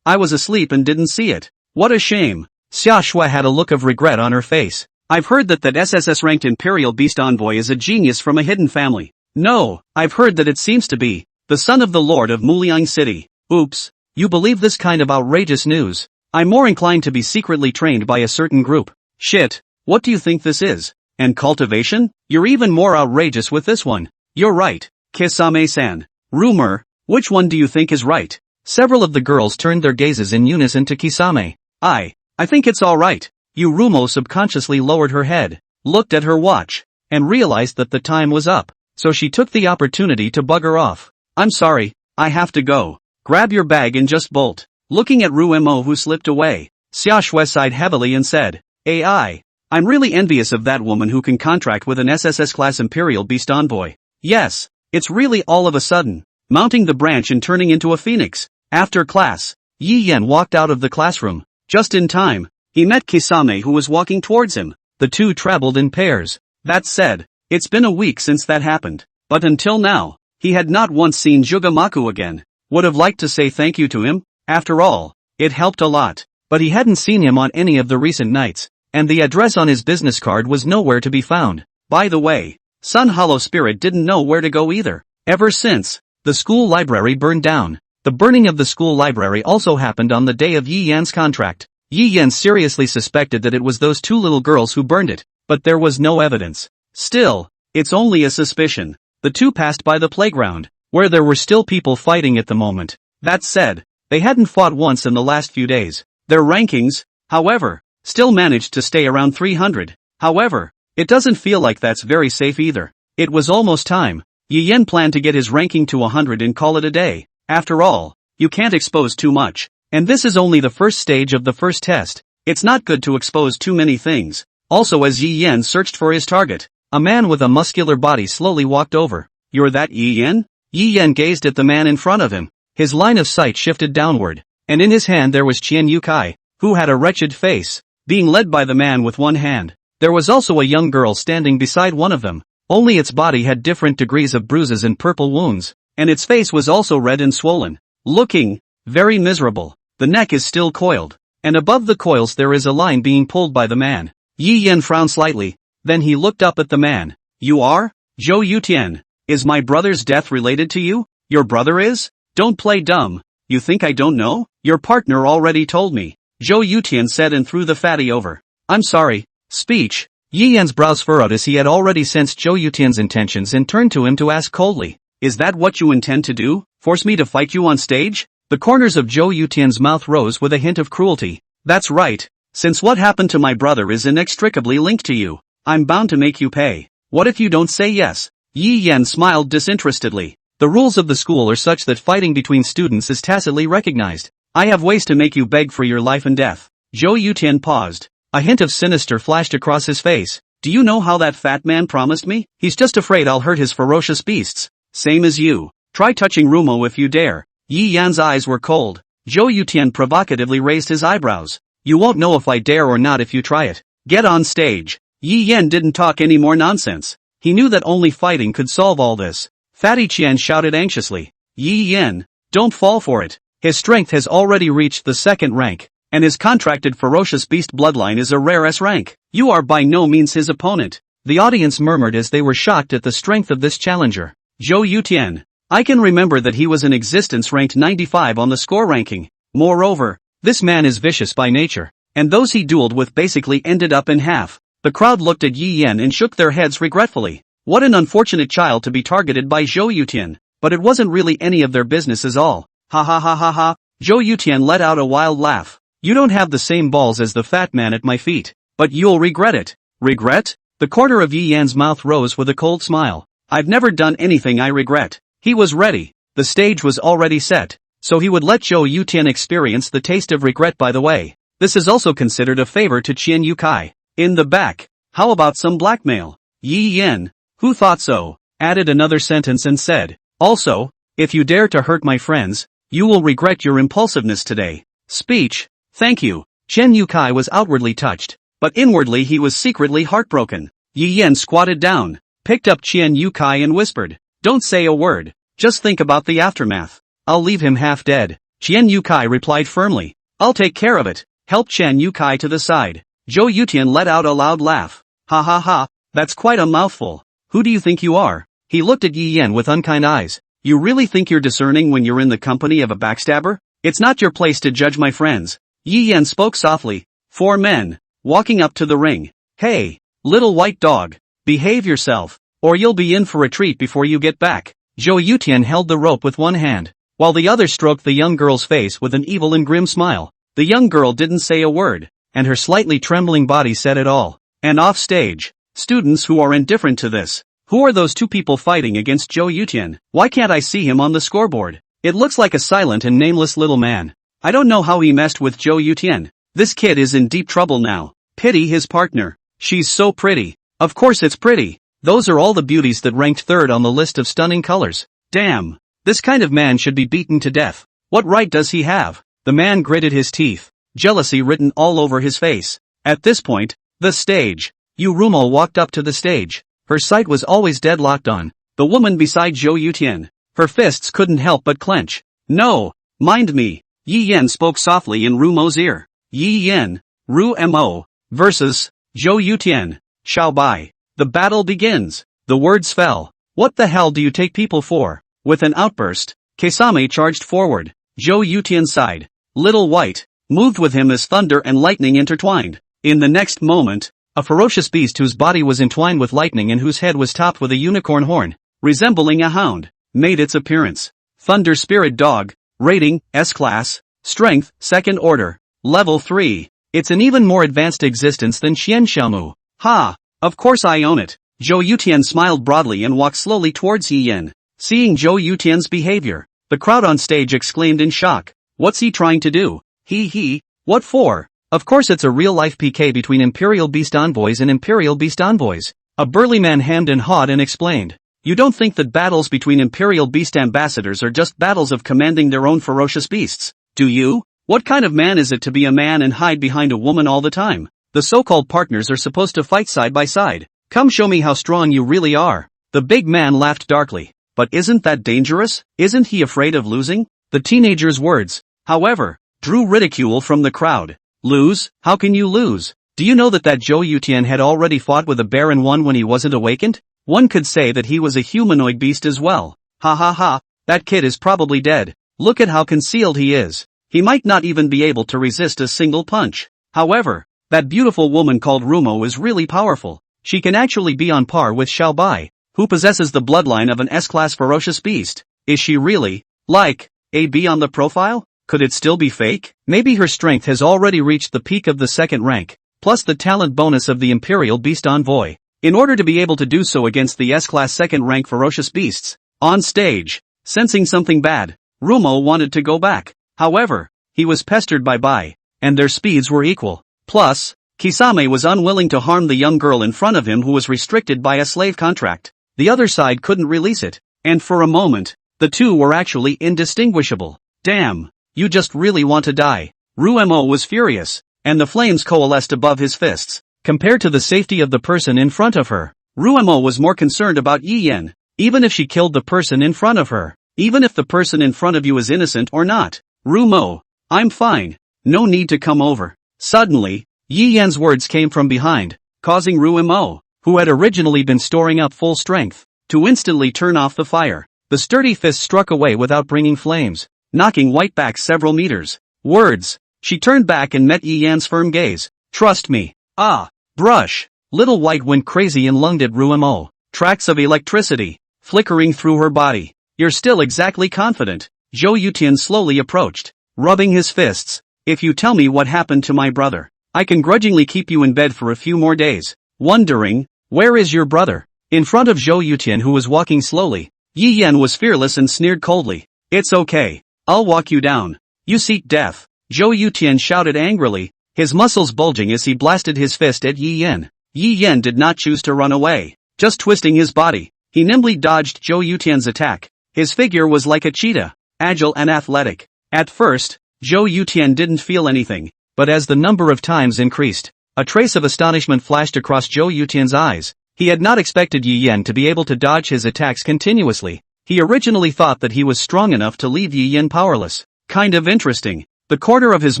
I was asleep and didn't see it. What a shame. Xia Shui had a look of regret on her face. I've heard that SSS-ranked Imperial Beast Envoy is a genius from a hidden family. No, I've heard that it seems to be the son of the Lord of Muliang City. Oops, you believe this kind of outrageous news? I'm more inclined to be secretly trained by a certain group. Shit, what do you think this is? And cultivation? You're even more outrageous with this one. You're right, Kisame-san. Rumor, which one do you think is right? Several of the girls turned their gazes in unison to Kisame. I think it's alright. Rumo subconsciously lowered her head, looked at her watch, and realized that the time was up, so she took the opportunity to bugger off. I'm sorry, I have to go. Grab your bag and just bolt. Looking at Ruemo who slipped away, Xia Shui sighed heavily and said, I'm really envious of that woman who can contract with an SSS-class Imperial Beast Envoy. Yes, it's really all of a sudden, mounting the branch and turning into a phoenix. After class, Yi Yan walked out of the classroom. Just in time, he met Kisame who was walking towards him. The two traveled in pairs. That said, it's been a week since that happened. But until now, he had not once seen Jugamaku again. Would have liked to say thank you to him. After all, it helped a lot. But he hadn't seen him on any of the recent nights. And the address on his business card was nowhere to be found. By the way, Sun Hollow Spirit didn't know where to go either. Ever since the school library burned down. The burning of the school library also happened on the day of Yi Yan's contract. Yi Yan seriously suspected that it was those two little girls who burned it, but there was no evidence. Still, it's only a suspicion. The two passed by the playground, where there were still people fighting at the moment. That said, they hadn't fought once in the last few days. Their rankings, however, still managed to stay around 300. However, it doesn't feel like that's very safe either. It was almost time. Yi Yan planned to get his ranking to 100 and call it a day. After all, you can't expose too much. And this is only the first stage of the first test. It's not good to expose too many things. Also, as Yi Yan searched for his target, a man with a muscular body slowly walked over. You're that Yi Yan? Yi Yan gazed at the man in front of him. His line of sight shifted downward, and in his hand there was Qian Yukai, who had a wretched face, being led by the man with one hand. There was also a young girl standing beside one of them, only its body had different degrees of bruises and purple wounds, and its face was also red and swollen, looking very miserable. The neck is still coiled, and above the coils there is a line being pulled by the man. Yi Yan frowned slightly, then he looked up at the man. You are? Zhou Yutian. Is my brother's death related to you? Your brother is? Don't play dumb. You think I don't know? Your partner already told me, Zhou Yutian said and threw the fatty over. I'm sorry. Speech. Yi Yan's brows furrowed as he had already sensed Zhou Yutian's intentions and turned to him to ask coldly. Is that what you intend to do? Force me to fight you on stage? The corners of Zhou Yutian's mouth rose with a hint of cruelty. That's right. Since what happened to my brother is inextricably linked to you, I'm bound to make you pay. What if you don't say yes? Yi Yan smiled disinterestedly. The rules of the school are such that fighting between students is tacitly recognized. I have ways to make you beg for your life and death. Zhou Yutian paused. A hint of sinister flashed across his face. Do you know how that fat man promised me? He's just afraid I'll hurt his ferocious beasts. Same as you. Try touching Rumo if you dare. Yi Yan's eyes were cold. Zhou Yutian provocatively raised his eyebrows. You won't know if I dare or not if you try it. Get on stage. Yi Yan didn't talk any more nonsense. He knew that only fighting could solve all this. Fatty Qian shouted anxiously. Yi Yan, don't fall for it. His strength has already reached the second rank, and his contracted ferocious beast bloodline is a rare S rank. You are by no means his opponent. The audience murmured as they were shocked at the strength of this challenger. Zhou Yutian. I can remember that he was in existence ranked 95 on the score ranking. Moreover, this man is vicious by nature, and those he dueled with basically ended up in half. The crowd looked at Yi Yan and shook their heads regretfully. What an unfortunate child to be targeted by Zhou Yutian, but it wasn't really any of their business at all. Ha ha ha ha ha. Zhou Yutian let out a wild laugh. You don't have the same balls as the fat man at my feet, but you'll regret it. Regret? The corner of Yi Yan's mouth rose with a cold smile. I've never done anything I regret. He was ready. The stage was already set, so he would let Zhou Yutian experience the taste of regret. By the way, this is also considered a favor to Qian Yukai. In the back, how about some blackmail? Yi Yan, who thought so, added another sentence and said, also, if you dare to hurt my friends, you will regret your impulsiveness today. Speech. Thank you. Qian Yukai was outwardly touched, but inwardly he was secretly heartbroken. Yi Yan squatted down, picked up Qian Yukai and whispered, don't say a word, just think about the aftermath. I'll leave him half dead. Qian Yukai replied firmly, I'll take care of it. Help Qian Yukai to the side. Zhou Yutian let out a loud laugh. Ha ha ha, that's quite a mouthful. Who do you think you are? He looked at Yi Yan with unkind eyes. You really think you're discerning when you're in the company of a backstabber? It's not your place to judge my friends. Yi Yan spoke softly. 4 men, walking up to the ring. Hey, little white dog, behave yourself, or you'll be in for a treat before you get back. Zhou Yutian held the rope with one hand, while the other stroked the young girl's face with an evil and grim smile. The young girl didn't say a word, and her slightly trembling body said it all. And off stage, students who are indifferent to this. Who are those 2 people fighting against Zhou Yutian? Why can't I see him on the scoreboard? It looks like a silent and nameless little man. I don't know how he messed with Zhou Yutian. This kid is in deep trouble now. Pity his partner. She's so pretty. Of course it's pretty. Those are all the beauties that ranked 3rd on the list of stunning colors. Damn. This kind of man should be beaten to death. What right does he have? The man gritted his teeth, jealousy written all over his face. At this point, the stage. Yu Rumo walked up to the stage. Her sight was always deadlocked on the woman beside Zhou Yutian. Her fists couldn't help but clench. No, mind me. Yi Yan spoke softly in Rumo's ear. Yi Yan, Ru Mo, versus Zhou Yutian, Xiao Bai. The battle begins. The words fell. What the hell do you take people for? With an outburst, Kesame charged forward. Zhou Yutian sighed. Little White moved with him as thunder and lightning intertwined. In the next moment, a ferocious beast whose body was entwined with lightning and whose head was topped with a unicorn horn, resembling a hound, made its appearance. Thunder Spirit Dog, rating, S-Class, Strength, 2nd Order, Level 3. It's an even more advanced existence than Xian Xiaomu. Ha! Of course I own it. Zhou Yutian smiled broadly and walked slowly towards Yi Yan. Seeing Zhou Yutian's behavior, the crowd on stage exclaimed in shock. What's he trying to do? He, what for? Of course it's a real-life PK between Imperial Beast envoys and Imperial Beast envoys. A burly man hemmed and hawed and explained. You don't think that battles between Imperial Beast ambassadors are just battles of commanding their own ferocious beasts, do you? What kind of man is it to be a man and hide behind a woman all the time? The so-called partners are supposed to fight side by side. Come show me how strong you really are. The big man laughed darkly. But isn't that dangerous? Isn't he afraid of losing? The teenager's words, however, drew ridicule from the crowd. Lose? How can you lose? Do you know that Zhou Yutian had already fought with a bear and won when he wasn't awakened? One could say that he was a humanoid beast as well. Ha ha ha, that kid is probably dead. Look at how concealed he is. He might not even be able to resist a single punch. However, that beautiful woman called Rumo is really powerful. She can actually be on par with Xiao Bai, who possesses the bloodline of an S-class ferocious beast. Is she really, like, a B on the profile? Could it still be fake? Maybe her strength has already reached the peak of the second rank, plus the talent bonus of the Imperial Beast Envoy. In order to be able to do so against the S-class second rank ferocious beasts, on stage, sensing something bad, Rumo wanted to go back. However, he was pestered by Bai, and their speeds were equal. Plus, Kisame was unwilling to harm the young girl in front of him who was restricted by a slave contract. The other side couldn't release it, and for a moment, the two were actually indistinguishable. Damn, you just really want to die. Rumo was furious, and the flames coalesced above his fists. Compared to the safety of the person in front of her, Rumo was more concerned about Yi Yan. Even if she killed the person in front of her, even if the person in front of you is innocent or not. Rumo, I'm fine. No need to come over. Suddenly, Yi Yan's words came from behind, causing Rumo, who had originally been storing up full strength, to instantly turn off the fire. The sturdy fist struck away without bringing flames, knocking White back several meters. Words. She turned back and met Yi Yan's firm gaze. Trust me. Ah. Brush. Little White went crazy and lunged at Rumo. Tracks of electricity, flickering through her body. You're still exactly confident. Zhou Yutian slowly approached, rubbing his fists. If you tell me what happened to my brother, I can grudgingly keep you in bed for a few more days. Wondering, where is your brother? In front of Zhou Yutian, who was walking slowly, Yi Yan was fearless and sneered coldly. It's okay. I'll walk you down. You seek death. Zhou Yutian shouted angrily, his muscles bulging as he blasted his fist at Yi Yan. Yi Yan did not choose to run away. Just twisting his body, he nimbly dodged Zhou Yutian's attack. His figure was like a cheetah, agile and athletic. At first, Zhou Yutian didn't feel anything, but as the number of times increased, a trace of astonishment flashed across Zhou Yutian's eyes. He had not expected Yi Yan to be able to dodge his attacks continuously. He originally thought that he was strong enough to leave Yi Yan powerless. Kind of interesting. The corner of his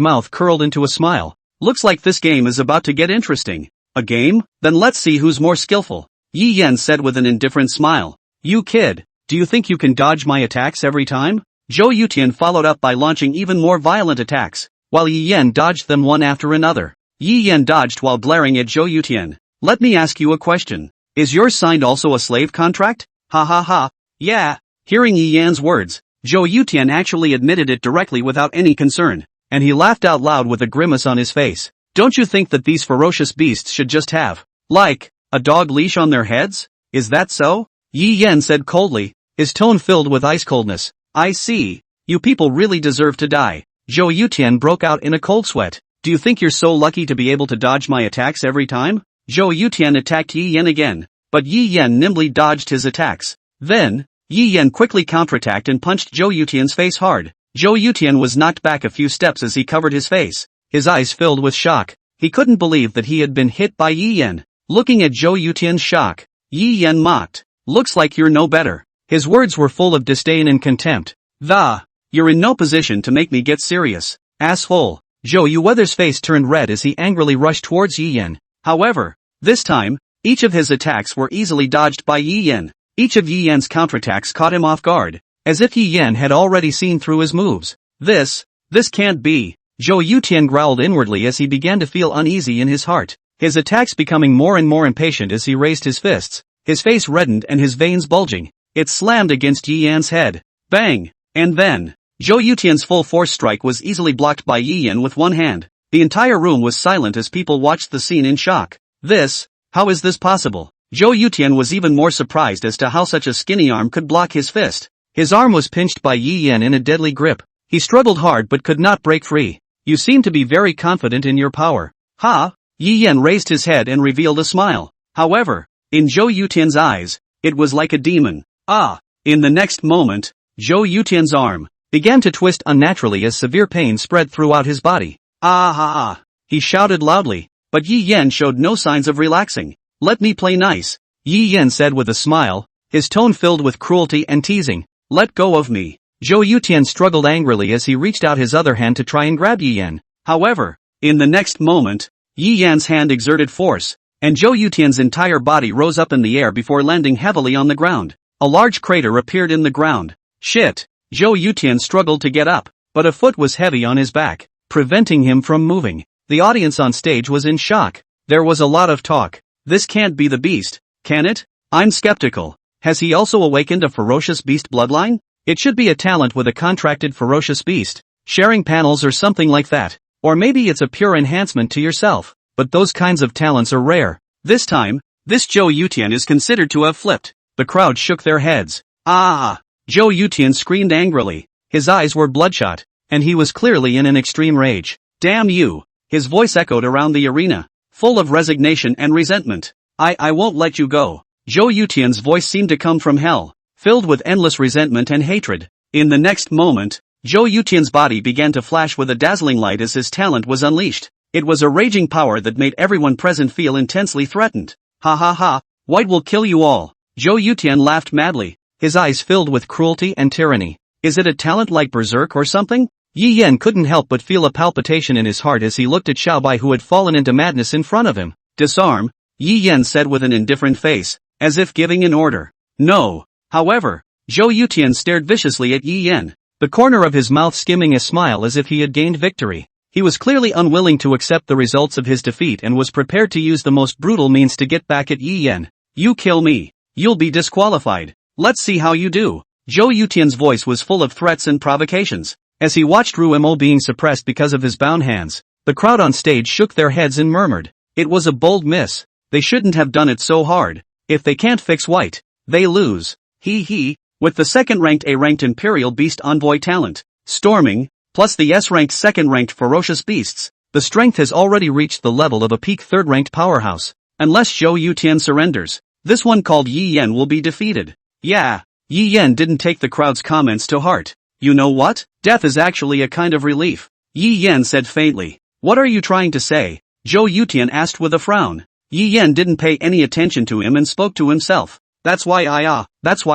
mouth curled into a smile. Looks like this game is about to get interesting. A game? Then let's see who's more skillful. Yi Yan said with an indifferent smile. You kid, do you think you can dodge my attacks every time? Zhou Yutian followed up by launching even more violent attacks, while Yi Yan dodged them one after another. Yi Yan dodged while glaring at Zhou Yutian. Let me ask you a question. Is yours signed also a slave contract? Ha ha ha. Yeah. Hearing Yi Yan's words, Zhou Yutian actually admitted it directly without any concern, and he laughed out loud with a grimace on his face. Don't you think that these ferocious beasts should just have, like, a dog leash on their heads? Is that so? Yi Yan said coldly, his tone filled with ice coldness. I see. You people really deserve to die. Zhou Yutian broke out in a cold sweat. Do you think you're so lucky to be able to dodge my attacks every time? Zhou Yutian attacked Yi Yan again, but Yi Yan nimbly dodged his attacks. Then, Yi Yan quickly counterattacked and punched Zhou Yutian's face hard. Zhou Yutian was knocked back a few steps as he covered his face, his eyes filled with shock. He couldn't believe that he had been hit by Yi Yan. Looking at Zhou Yutian's shock, Yi Yan mocked. Looks like you're no better. His words were full of disdain and contempt. You're in no position to make me get serious, asshole. Zhou Yuweather's face turned red as he angrily rushed towards Yi Yan. However, this time, each of his attacks were easily dodged by Yi Yan. Each of Yi Yan's counterattacks caught him off guard, as if Yi Yan had already seen through his moves. This can't be. Zhou Yutian growled inwardly as he began to feel uneasy in his heart, his attacks becoming more and more impatient as he raised his fists, his face reddened and his veins bulging. It slammed against Yi Yan's head. Bang! And then, Zhou Yutian's full force strike was easily blocked by Yi Yan with one hand. The entire room was silent as people watched the scene in shock. How is this possible? Zhou Yutian was even more surprised as to how such a skinny arm could block his fist. His arm was pinched by Yi Yan in a deadly grip. He struggled hard but could not break free. You seem to be very confident in your power. Ha! Yi Yan raised his head and revealed a smile. However, in Zhou Yutian's eyes, it was like a demon. Ah! In the next moment, Zhou Yutian's arm began to twist unnaturally as severe pain spread throughout his body. Ah ha ah! He shouted loudly, but Yi Yan showed no signs of relaxing. Let me play nice, Yi Yan said with a smile, his tone filled with cruelty and teasing. Let go of me. Zhou Yutian struggled angrily as he reached out his other hand to try and grab Yi Yan. However, in the next moment, Yi Yan's hand exerted force, and Zhou Yutian's entire body rose up in the air before landing heavily on the ground. A large crater appeared in the ground. Shit! Zhou Yutian struggled to get up, but a foot was heavy on his back, preventing him from moving. The audience on stage was in shock. There was a lot of talk. This can't be the beast, can it? I'm skeptical. Has he also awakened a ferocious beast bloodline? It should be a talent with a contracted ferocious beast, sharing panels or something like that. Or maybe it's a pure enhancement to yourself, but those kinds of talents are rare. This time, this Zhou Yutian is considered to have flipped. The crowd shook their heads. Ah! Zhou Yutian screamed angrily. His eyes were bloodshot, and he was clearly in an extreme rage. Damn you! His voice echoed around the arena, full of resignation and resentment. I won't let you go. Zhou Yutian's voice seemed to come from hell, filled with endless resentment and hatred. In the next moment, Zhou Yutian's body began to flash with a dazzling light as his talent was unleashed. It was a raging power that made everyone present feel intensely threatened. Ha ha ha, white will kill you all. Zhou Yutian laughed madly, his eyes filled with cruelty and tyranny. Is it a talent like Berserk or something? Yi Yan couldn't help but feel a palpitation in his heart as he looked at Xiaobai, who had fallen into madness in front of him. Disarm, Yi Yan said with an indifferent face, as if giving an order. No. However, Zhou Yutian stared viciously at Yi Yan, the corner of his mouth skimming a smile as if he had gained victory. He was clearly unwilling to accept the results of his defeat and was prepared to use the most brutal means to get back at Yi Yan. You kill me, you'll be disqualified. Let's see how you do. Zhou Yutian's voice was full of threats and provocations. As he watched Ruimo being suppressed because of his bound hands, the crowd on stage shook their heads and murmured. It was a bold miss. They shouldn't have done it so hard. If they can't fix white, they lose. He. With the second-ranked A-ranked Imperial Beast Envoy talent, Storming, plus the S-ranked second-ranked Ferocious Beasts, the strength has already reached the level of a peak third-ranked powerhouse. Unless Zhou Yutian surrenders, this one called Yi Yan will be defeated. Yeah, Yi Yan didn't take the crowd's comments to heart. You know what? Death is actually a kind of relief. Yi Yan said faintly. What are you trying to say? Zhou Yutian asked with a frown. Yi Yan didn't pay any attention to him and spoke to himself. That's why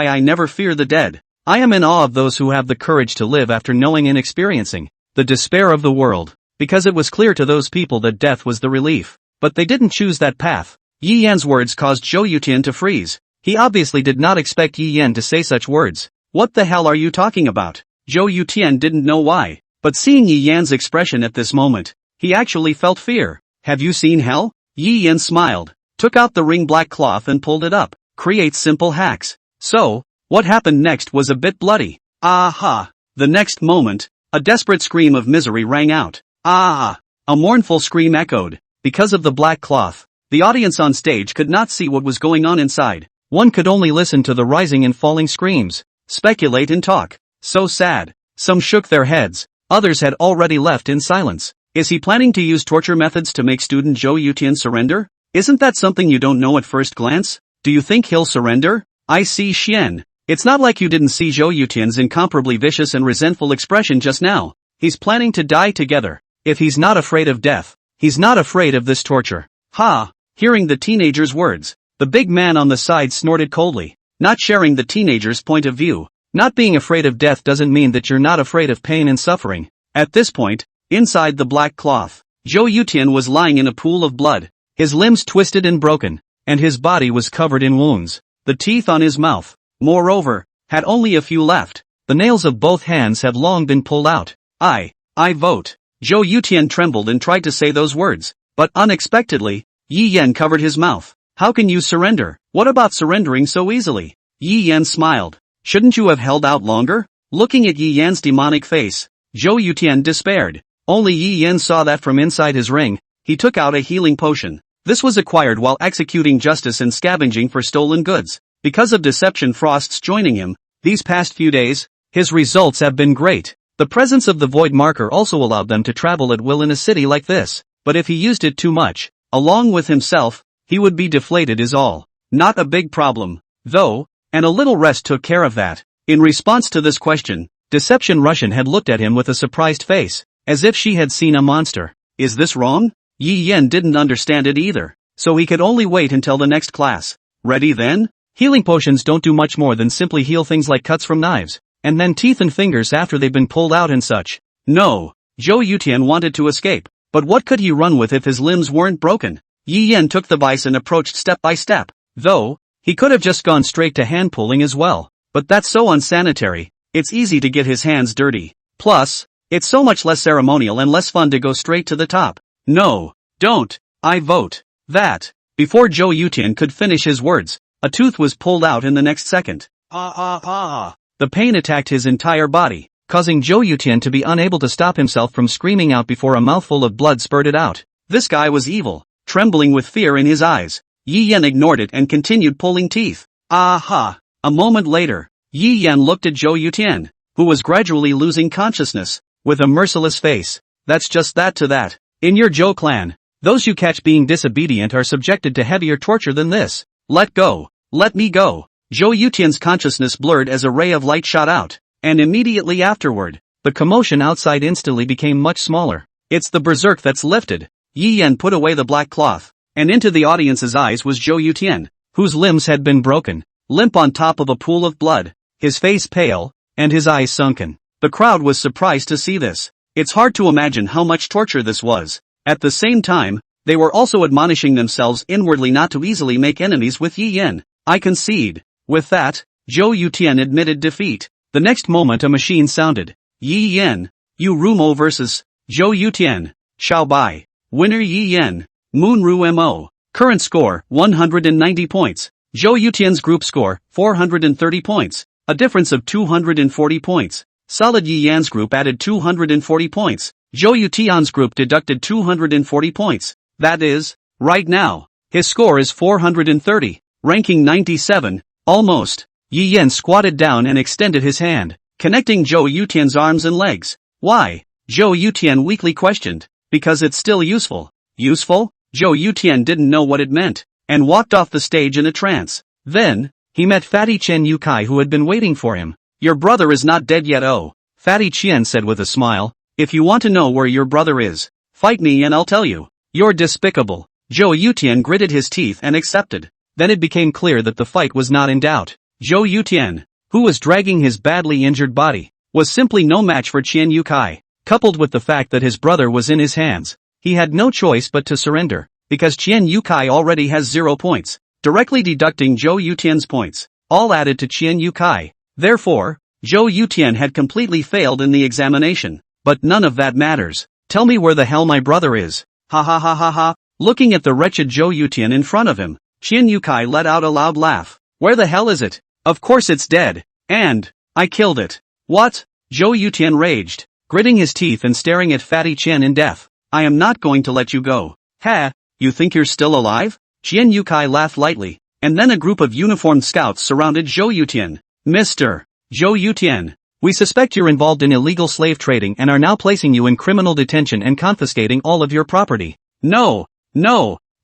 I never fear the dead. I am in awe of those who have the courage to live after knowing and experiencing the despair of the world, because it was clear to those people that death was the relief. But they didn't choose that path. Yi Yan's words caused Zhou Yutian to freeze. He obviously did not expect Yi Yan to say such words. What the hell are you talking about? Zhou Yutian didn't know why, but seeing Yi Yan's expression at this moment, he actually felt fear. Have you seen hell? Yi Yan smiled, took out the ring black cloth and pulled it up. Create simple hacks. So, what happened next was a bit bloody. Aha! The next moment, a desperate scream of misery rang out. Ah! A mournful scream echoed. Because of the black cloth, the audience on stage could not see what was going on inside. One could only listen to the rising and falling screams, speculate and talk. So sad. Some shook their heads, others had already left in silence. Is he planning to use torture methods to make student Zhou Yutian surrender? Isn't that something you don't know at first glance? Do you think he'll surrender? I see Xian. It's not like you didn't see Zhou Yutian's incomparably vicious and resentful expression just now. He's planning to die together. If he's not afraid of death, he's not afraid of this torture. Ha! Hearing the teenager's words, the big man on the side snorted coldly, not sharing the teenager's point of view. Not being afraid of death doesn't mean that you're not afraid of pain and suffering. At this point, inside the black cloth, Zhou Yutian was lying in a pool of blood, his limbs twisted and broken, and his body was covered in wounds. The teeth on his mouth, moreover, had only a few left. The nails of both hands had long been pulled out. I vote. Zhou Yutian trembled and tried to say those words, but unexpectedly, Yi Yan covered his mouth. How can you surrender? What about surrendering so easily? Yi Yan smiled. Shouldn't you have held out longer? Looking at Yi Yan's demonic face, Zhou Yutian despaired. Only Yi Yan saw that from inside his ring, he took out a healing potion. This was acquired while executing justice and scavenging for stolen goods. Because of Deception Frost's joining him, these past few days, his results have been great. The presence of the void marker also allowed them to travel at will in a city like this, but if he used it too much, along with himself, he would be deflated is all. Not a big problem, though, and a little rest took care of that. In response to this question, Deception Russian had looked at him with a surprised face, as if she had seen a monster. Is this wrong? Yi Yen didn't understand it either, so he could only wait until the next class. Ready then? Healing potions don't do much more than simply heal things like cuts from knives, and then teeth and fingers after they've been pulled out and such. No, Zhou Yutian wanted to escape, but what could he run with if his limbs weren't broken? Yi Yen took the vice and approached step by step, though, he could have just gone straight to hand pulling as well, but that's so unsanitary, it's easy to get his hands dirty. Plus, it's so much less ceremonial and less fun to go straight to the top. No, don't, I vote that. Before Zhou Yutian could finish his words, a tooth was pulled out in the next second. The pain attacked his entire body, causing Zhou Yutian to be unable to stop himself from screaming out before a mouthful of blood spurted out. This guy was evil, trembling with fear in his eyes. Yi Yen ignored it and continued pulling teeth. Aha! A moment later, Yi Yen looked at Zhou Yutian, who was gradually losing consciousness, with a merciless face. That's just that to that. In your Zhou clan, those you catch being disobedient are subjected to heavier torture than this. Let go. Let me go. Zhou Yutian's consciousness blurred as a ray of light shot out, and immediately afterward, the commotion outside instantly became much smaller. It's the berserk that's lifted. Yi Yen put away the black cloth, and into the audience's eyes was Zhou Yutian, whose limbs had been broken, limp on top of a pool of blood, his face pale, and his eyes sunken. The crowd was surprised to see this. It's hard to imagine how much torture this was. At the same time, they were also admonishing themselves inwardly not to easily make enemies with Yi Yen. I concede. With that, Zhou Yutian admitted defeat. The next moment a machine sounded. Yi Yen. Yu Rumo vs. Zhou Yutian. Xiao Bai. Winner Yi Yen. Moonru Mo. Current score, 190 points. Zhou Yutian's group score, 430 points. A difference of 240 points. Solid Yi Yan's group added 240 points. Zhou Yutian's group deducted 240 points. That is, right now, his score is 430, ranking 97, almost. Yi Yen squatted down and extended his hand, connecting Zhou Yutian's arms and legs. Why? Zhou Yutian weakly questioned. Because it's still useful. Useful? Zhou Yutian didn't know what it meant, and walked off the stage in a trance. Then, he met Fatty Chen Yukai who had been waiting for him. Your brother is not dead yet. Oh, Fatty Chen said with a smile. If you want to know where your brother is, fight me and I'll tell you. You're despicable. Zhou Yutian gritted his teeth and accepted. Then it became clear that the fight was not in doubt. Zhou Yutian, who was dragging his badly injured body, was simply no match for Chen Yukai. Coupled with the fact that his brother was in his hands, he had no choice but to surrender, because Chen Yukai already has 0 points, directly deducting Zhou Yutian's points, all added to Chen Yukai. Therefore, Zhou Yutian had completely failed in the examination. But none of that matters. Tell me where the hell my brother is. Ha ha ha ha ha. Looking at the wretched Zhou Yutian in front of him, Chen Yukai let out a loud laugh. Where the hell is it? Of course it's dead. And, I killed it. What? Zhou Yutian raged, gritting his teeth and staring at Fatty Chen in death. I am not going to let you go. Ha, you think you're still alive? Chen Yukai laughed lightly, and then a group of uniformed scouts surrounded Zhou Yutian. Mr. Zhou Yutian, we suspect you're involved in illegal slave trading and are now placing you in criminal detention and confiscating all of your property. No,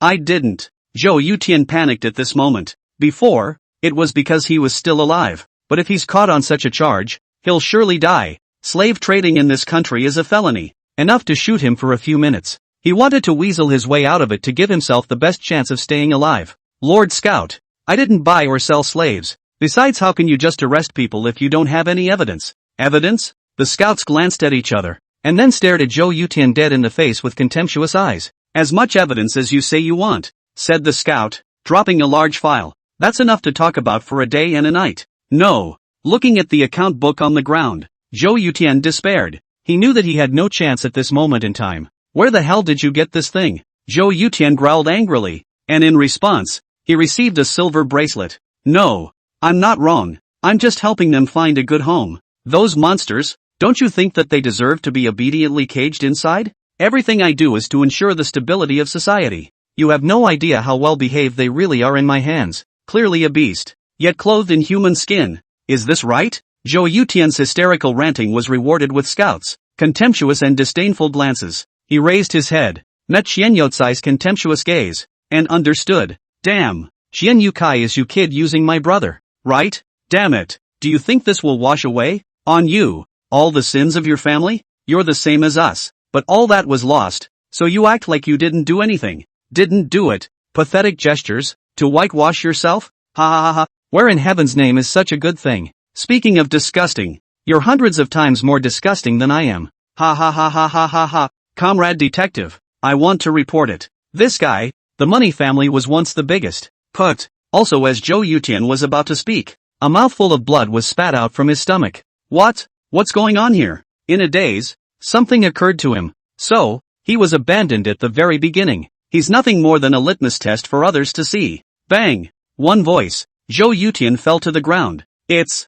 I didn't. Zhou Yutian panicked at this moment. Before, it was because he was still alive, but if he's caught on such a charge, he'll surely die. Slave trading in this country is a felony, enough to shoot him for a few minutes. He wanted to weasel his way out of it to give himself the best chance of staying alive. Lord Scout, I didn't buy or sell slaves. Besides, how can you just arrest people if you don't have any evidence? Evidence? The scouts glanced at each other, and then stared at Zhou Yutian dead in the face with contemptuous eyes. As much evidence as you say you want, said the scout, dropping a large file. That's enough to talk about for a day and a night. No. Looking at the account book on the ground, Zhou Yutian despaired. He knew that he had no chance at this moment in time. Where the hell did you get this thing? Zhou Yutian growled angrily, and in response, he received a silver bracelet. No. I'm not wrong. I'm just helping them find a good home. Those monsters, don't you think that they deserve to be obediently caged inside? Everything I do is to ensure the stability of society. You have no idea how well behaved they really are in my hands. Clearly a beast, yet clothed in human skin. Is this right? Zhou Yutian's hysterical ranting was rewarded with scouts, contemptuous and disdainful glances. He raised his head, met Xian Youcai's contemptuous gaze, and understood. Damn, Xian Youcai is you kid using my brother, right? Damn it, do you think this will wash away, on you, all the sins of your family? You're the same as us, but all that was lost, so you act like you didn't do anything. Didn't do it, pathetic gestures, to whitewash yourself? Ha ha ha ha, where in heaven's name is such a good thing? Speaking of disgusting, you're hundreds of times more disgusting than I am. Ha ha ha ha ha ha ha, comrade detective, I want to report it. This guy, the money family was once the biggest. Put. Also as Zhou Yutian was about to speak, a mouthful of blood was spat out from his stomach. What? What's going on here? In a daze, something occurred to him. So, he was abandoned at the very beginning. He's nothing more than a litmus test for others to see. Bang! One voice. Zhou Yutian fell to the ground. It's,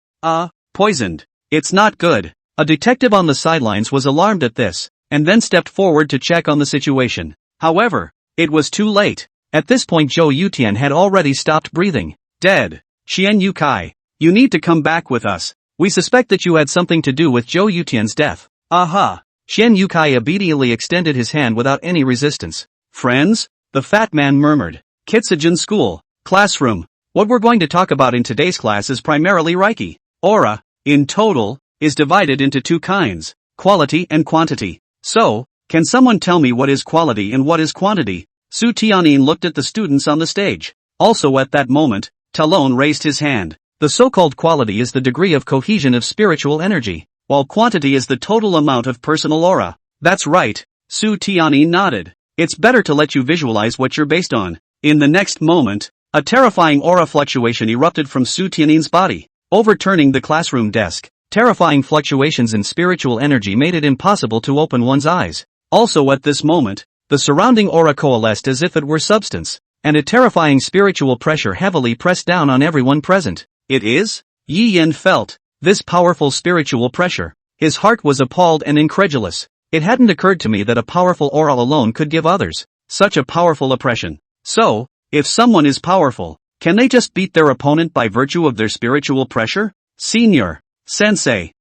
poisoned. It's not good. A detective on the sidelines was alarmed at this, and then stepped forward to check on the situation. However, it was too late. At this point Zhou Yutian had already stopped breathing. Dead. Xian Youcai, you need to come back with us. We suspect that you had something to do with Zhou Yutian's death. Aha! Xian Youcai immediately extended his hand without any resistance. Friends? The fat man murmured. Kitsujin School, classroom. What we're going to talk about in today's class is primarily Reiki. Aura, in total, is divided into two kinds, quality and quantity. So, can someone tell me what is quality and what is quantity? Su Tianyin looked at the students on the stage. Also at that moment, Talon raised his hand. The so-called quality is the degree of cohesion of spiritual energy, while quantity is the total amount of personal aura. That's right, Su Tianyin nodded. It's better to let you visualize what you're based on. In the next moment, a terrifying aura fluctuation erupted from Su Tianyin's body, overturning the classroom desk. Terrifying fluctuations in spiritual energy made it impossible to open one's eyes. Also at this moment, the surrounding aura coalesced as if it were substance, and a terrifying spiritual pressure heavily pressed down on everyone present. It is? Yi Yin felt this powerful spiritual pressure. His heart was appalled and incredulous. It hadn't occurred to me that a powerful aura alone could give others such a powerful oppression. So, if someone is powerful, can they just beat their opponent by virtue of their spiritual pressure? Senior. Sensei.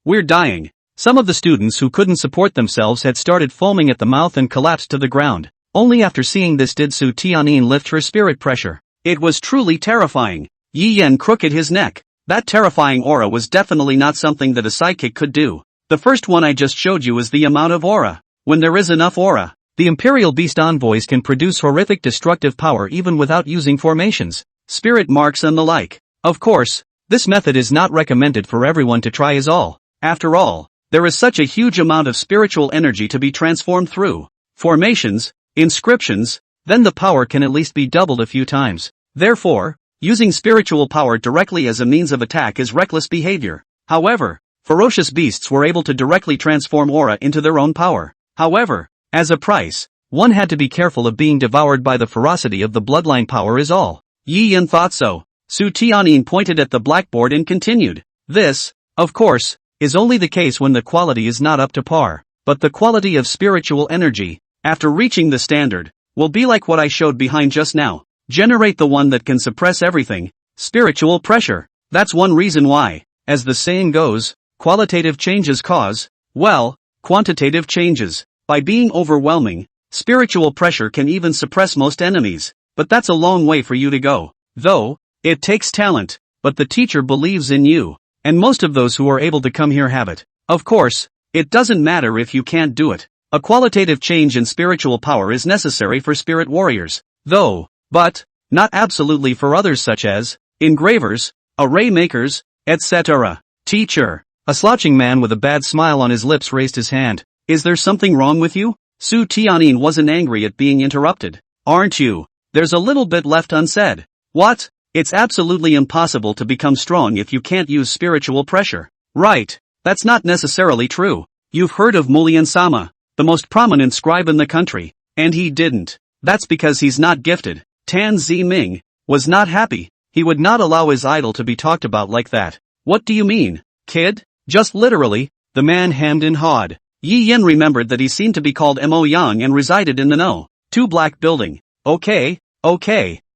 We're dying. Some of the students who couldn't support themselves had started foaming at the mouth and collapsed to the ground. Only after seeing this did Su Tianyin lift her spirit pressure. It was truly terrifying. Yi Yen crooked his neck. That terrifying aura was definitely not something that a sidekick could do. The first one I just showed you is the amount of aura. When there is enough aura, the Imperial Beast envoys can produce horrific destructive power even without using formations, spirit marks and the like. Of course, this method is not recommended for everyone to try as all. After all, there is such a huge amount of spiritual energy to be transformed through formations, inscriptions, then the power can at least be doubled a few times. Therefore, using spiritual power directly as a means of attack is reckless behavior. However, ferocious beasts were able to directly transform aura into their own power. However, as a price, one had to be careful of being devoured by the ferocity of the bloodline power is all. Yi Yin thought so. Su Tianyin pointed at the blackboard and continued. This, of course, is only the case when the quality is not up to par. But the quality of spiritual energy, after reaching the standard, will be like what I showed behind just now. Generate the one that can suppress everything. Spiritual pressure. That's one reason why, as the saying goes, qualitative changes cause, well, quantitative changes. By being overwhelming, spiritual pressure can even suppress most enemies. But that's a long way for you to go. Though, it takes talent, but the teacher believes in you. And most of those who are able to come here have it. Of course, it doesn't matter if you can't do it. A qualitative change in spiritual power is necessary for spirit warriors, though, but not absolutely for others such as engravers, array makers, etc. Teacher. A slouching man with a bad smile on his lips raised his hand. Is there something wrong with you? Su Tianyin wasn't angry at being interrupted. Aren't you? There's a little bit left unsaid. What? It's absolutely impossible to become strong if you can't use spiritual pressure. Right. That's not necessarily true. You've heard of Mulian-sama, the most prominent scribe in the country, and he didn't. That's because he's not gifted. Tan Ziming was not happy. He would not allow his idol to be talked about like that. What do you mean, kid? Just literally, the man hemmed and hawed. Yi Yin remembered that he seemed to be called Mo Yang and resided in the No. 2 Black Building. Okay.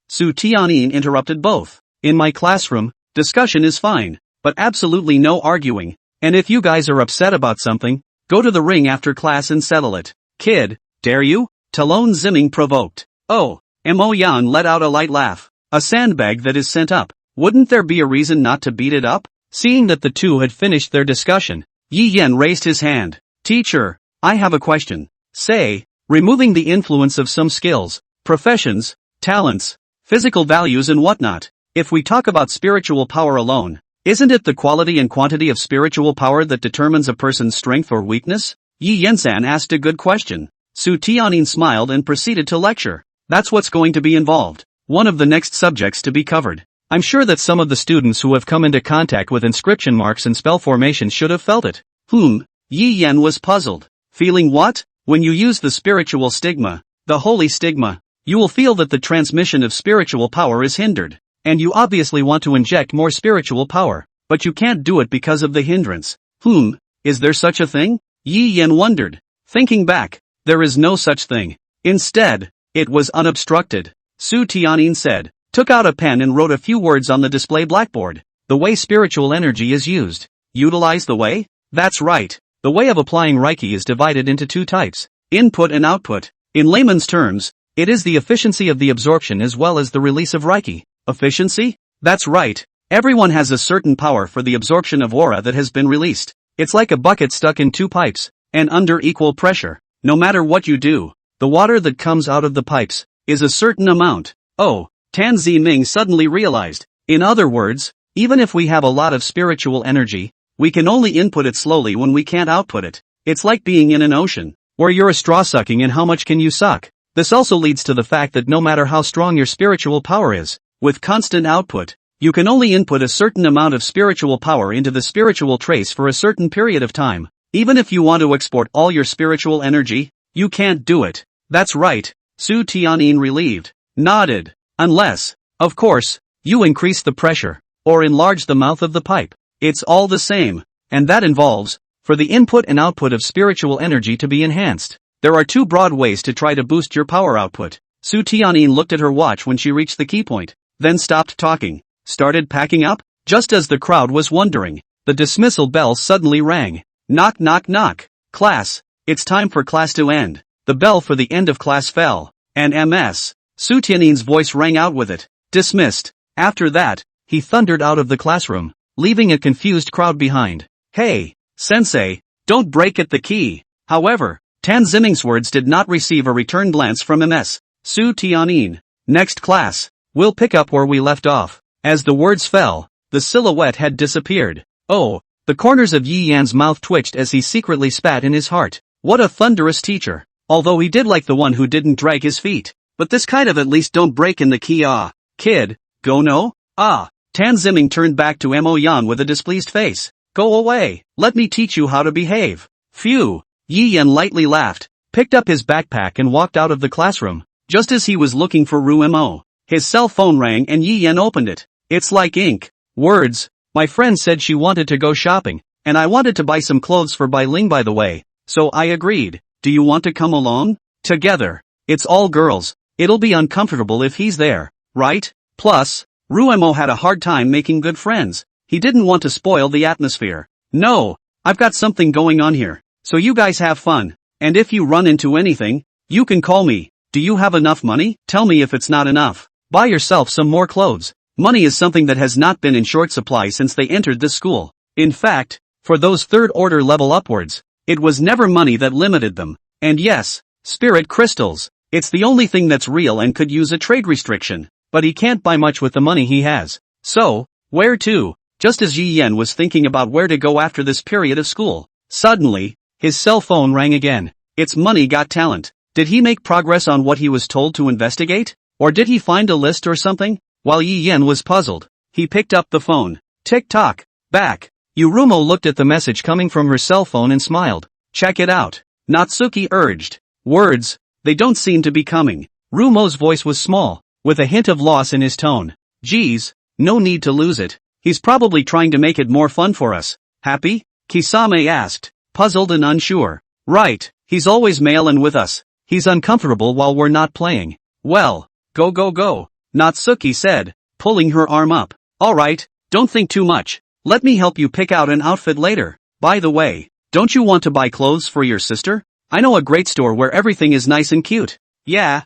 Su Tianyin interrupted both. In my classroom, discussion is fine, but absolutely no arguing. And if you guys are upset about something, go to the ring after class and settle it. Kid, dare you? Talon Zimming provoked. Oh, Mo Yan let out a light laugh. A sandbag that is sent up. Wouldn't there be a reason not to beat it up? Seeing that the two had finished their discussion, Yi Yan raised his hand. Teacher, I have a question. Say, removing the influence of some skills, professions, talents, physical values and whatnot. If we talk about spiritual power alone, isn't it the quality and quantity of spiritual power that determines a person's strength or weakness? Yi Yansan asked a good question. Su Tianyin smiled and proceeded to lecture. That's what's going to be involved. One of the next subjects to be covered. I'm sure that some of the students who have come into contact with inscription marks and spell formations should have felt it. Yi Yan was puzzled. Feeling what? When you use the spiritual stigma, the holy stigma, you will feel that the transmission of spiritual power is hindered. And you obviously want to inject more spiritual power, but you can't do it because of the hindrance. Is there such a thing? Yi Yan wondered. Thinking back, there is no such thing. Instead, it was unobstructed. Su Tianyin said, took out a pen and wrote a few words on the display blackboard. The way spiritual energy is used. Utilize the way? That's right. The way of applying Reiki is divided into two types, input and output. In layman's terms, it is the efficiency of the absorption as well as the release of Reiki. Efficiency? That's right. Everyone has a certain power for the absorption of aura that has been released. It's like a bucket stuck in two pipes, and under equal pressure. No matter what you do, the water that comes out of the pipes is a certain amount. Oh, Tan Ziming suddenly realized. In other words, even if we have a lot of spiritual energy, we can only input it slowly when we can't output it. It's like being in an ocean, where you're a straw sucking and how much can you suck? This also leads to the fact that no matter how strong your spiritual power is, with constant output, you can only input a certain amount of spiritual power into the spiritual trace for a certain period of time. Even if you want to export all your spiritual energy, you can't do it. That's right. Su Tianyin relieved, nodded. Unless, of course, you increase the pressure, or enlarge the mouth of the pipe. It's all the same, and that involves, for the input and output of spiritual energy to be enhanced. There are two broad ways to try to boost your power output. Su Tianyin looked at her watch when she reached the key point, then stopped talking, started packing up. Just as the crowd was wondering, the dismissal bell suddenly rang. Knock knock knock. Class, it's time for class to end. The bell for the end of class fell, and Ms. Su Tianyin's voice rang out with it. Dismissed. After that, he thundered out of the classroom, leaving a confused crowd behind. Hey, sensei, don't break at the key. However, Tan Ziming's words did not receive a return glance from Ms. Su Tianyin. Next class, we'll pick up where we left off. As the words fell, the silhouette had disappeared. Oh, the corners of Yi Yan's mouth twitched as he secretly spat in his heart. What a thunderous teacher. Although he did like the one who didn't drag his feet. But this kind of at least don't break in the key. Kid, go no? Tan Ziming turned back to Mo Yan with a displeased face. Go away, let me teach you how to behave. Phew. Yi Yan lightly laughed, picked up his backpack and walked out of the classroom. Just as he was looking for Ru Mo, his cell phone rang and Yi Yan opened it. It's like ink. Words. My friend said she wanted to go shopping, and I wanted to buy some clothes for Bai Ling by the way, so I agreed. Do you want to come along? Together. It's all girls. It'll be uncomfortable if he's there, right? Plus, Ruemo had a hard time making good friends. He didn't want to spoil the atmosphere. No, I've got something going on here, so you guys have fun. And if you run into anything, you can call me. Do you have enough money? Tell me if it's not enough. Buy yourself some more clothes. Money is something that has not been in short supply since they entered this school. In fact, for those third-order level upwards, it was never money that limited them. And yes, spirit crystals. It's the only thing that's real and could use a trade restriction. But he can't buy much with the money he has. So, where to? Just as Yi Yan was thinking about where to go after this period of school, suddenly, his cell phone rang again. It's Money Got Talent. Did he make progress on what he was told to investigate? Or did he find a list or something? While Yi Yan was puzzled, he picked up the phone. Tick-tock. Back. Yurumo looked at the message coming from her cell phone and smiled. Check it out. Natsuki urged. Words. They don't seem to be coming. Rumo's voice was small, with a hint of loss in his tone. Geez, no need to lose it. He's probably trying to make it more fun for us. Happy? Kisame asked, puzzled and unsure. Right, he's always male and with us. He's uncomfortable while we're not playing. Well, go. Natsuki said, pulling her arm up. Alright, don't think too much. Let me help you pick out an outfit later. By the way, don't you want to buy clothes for your sister? I know a great store where everything is nice and cute. Yeah.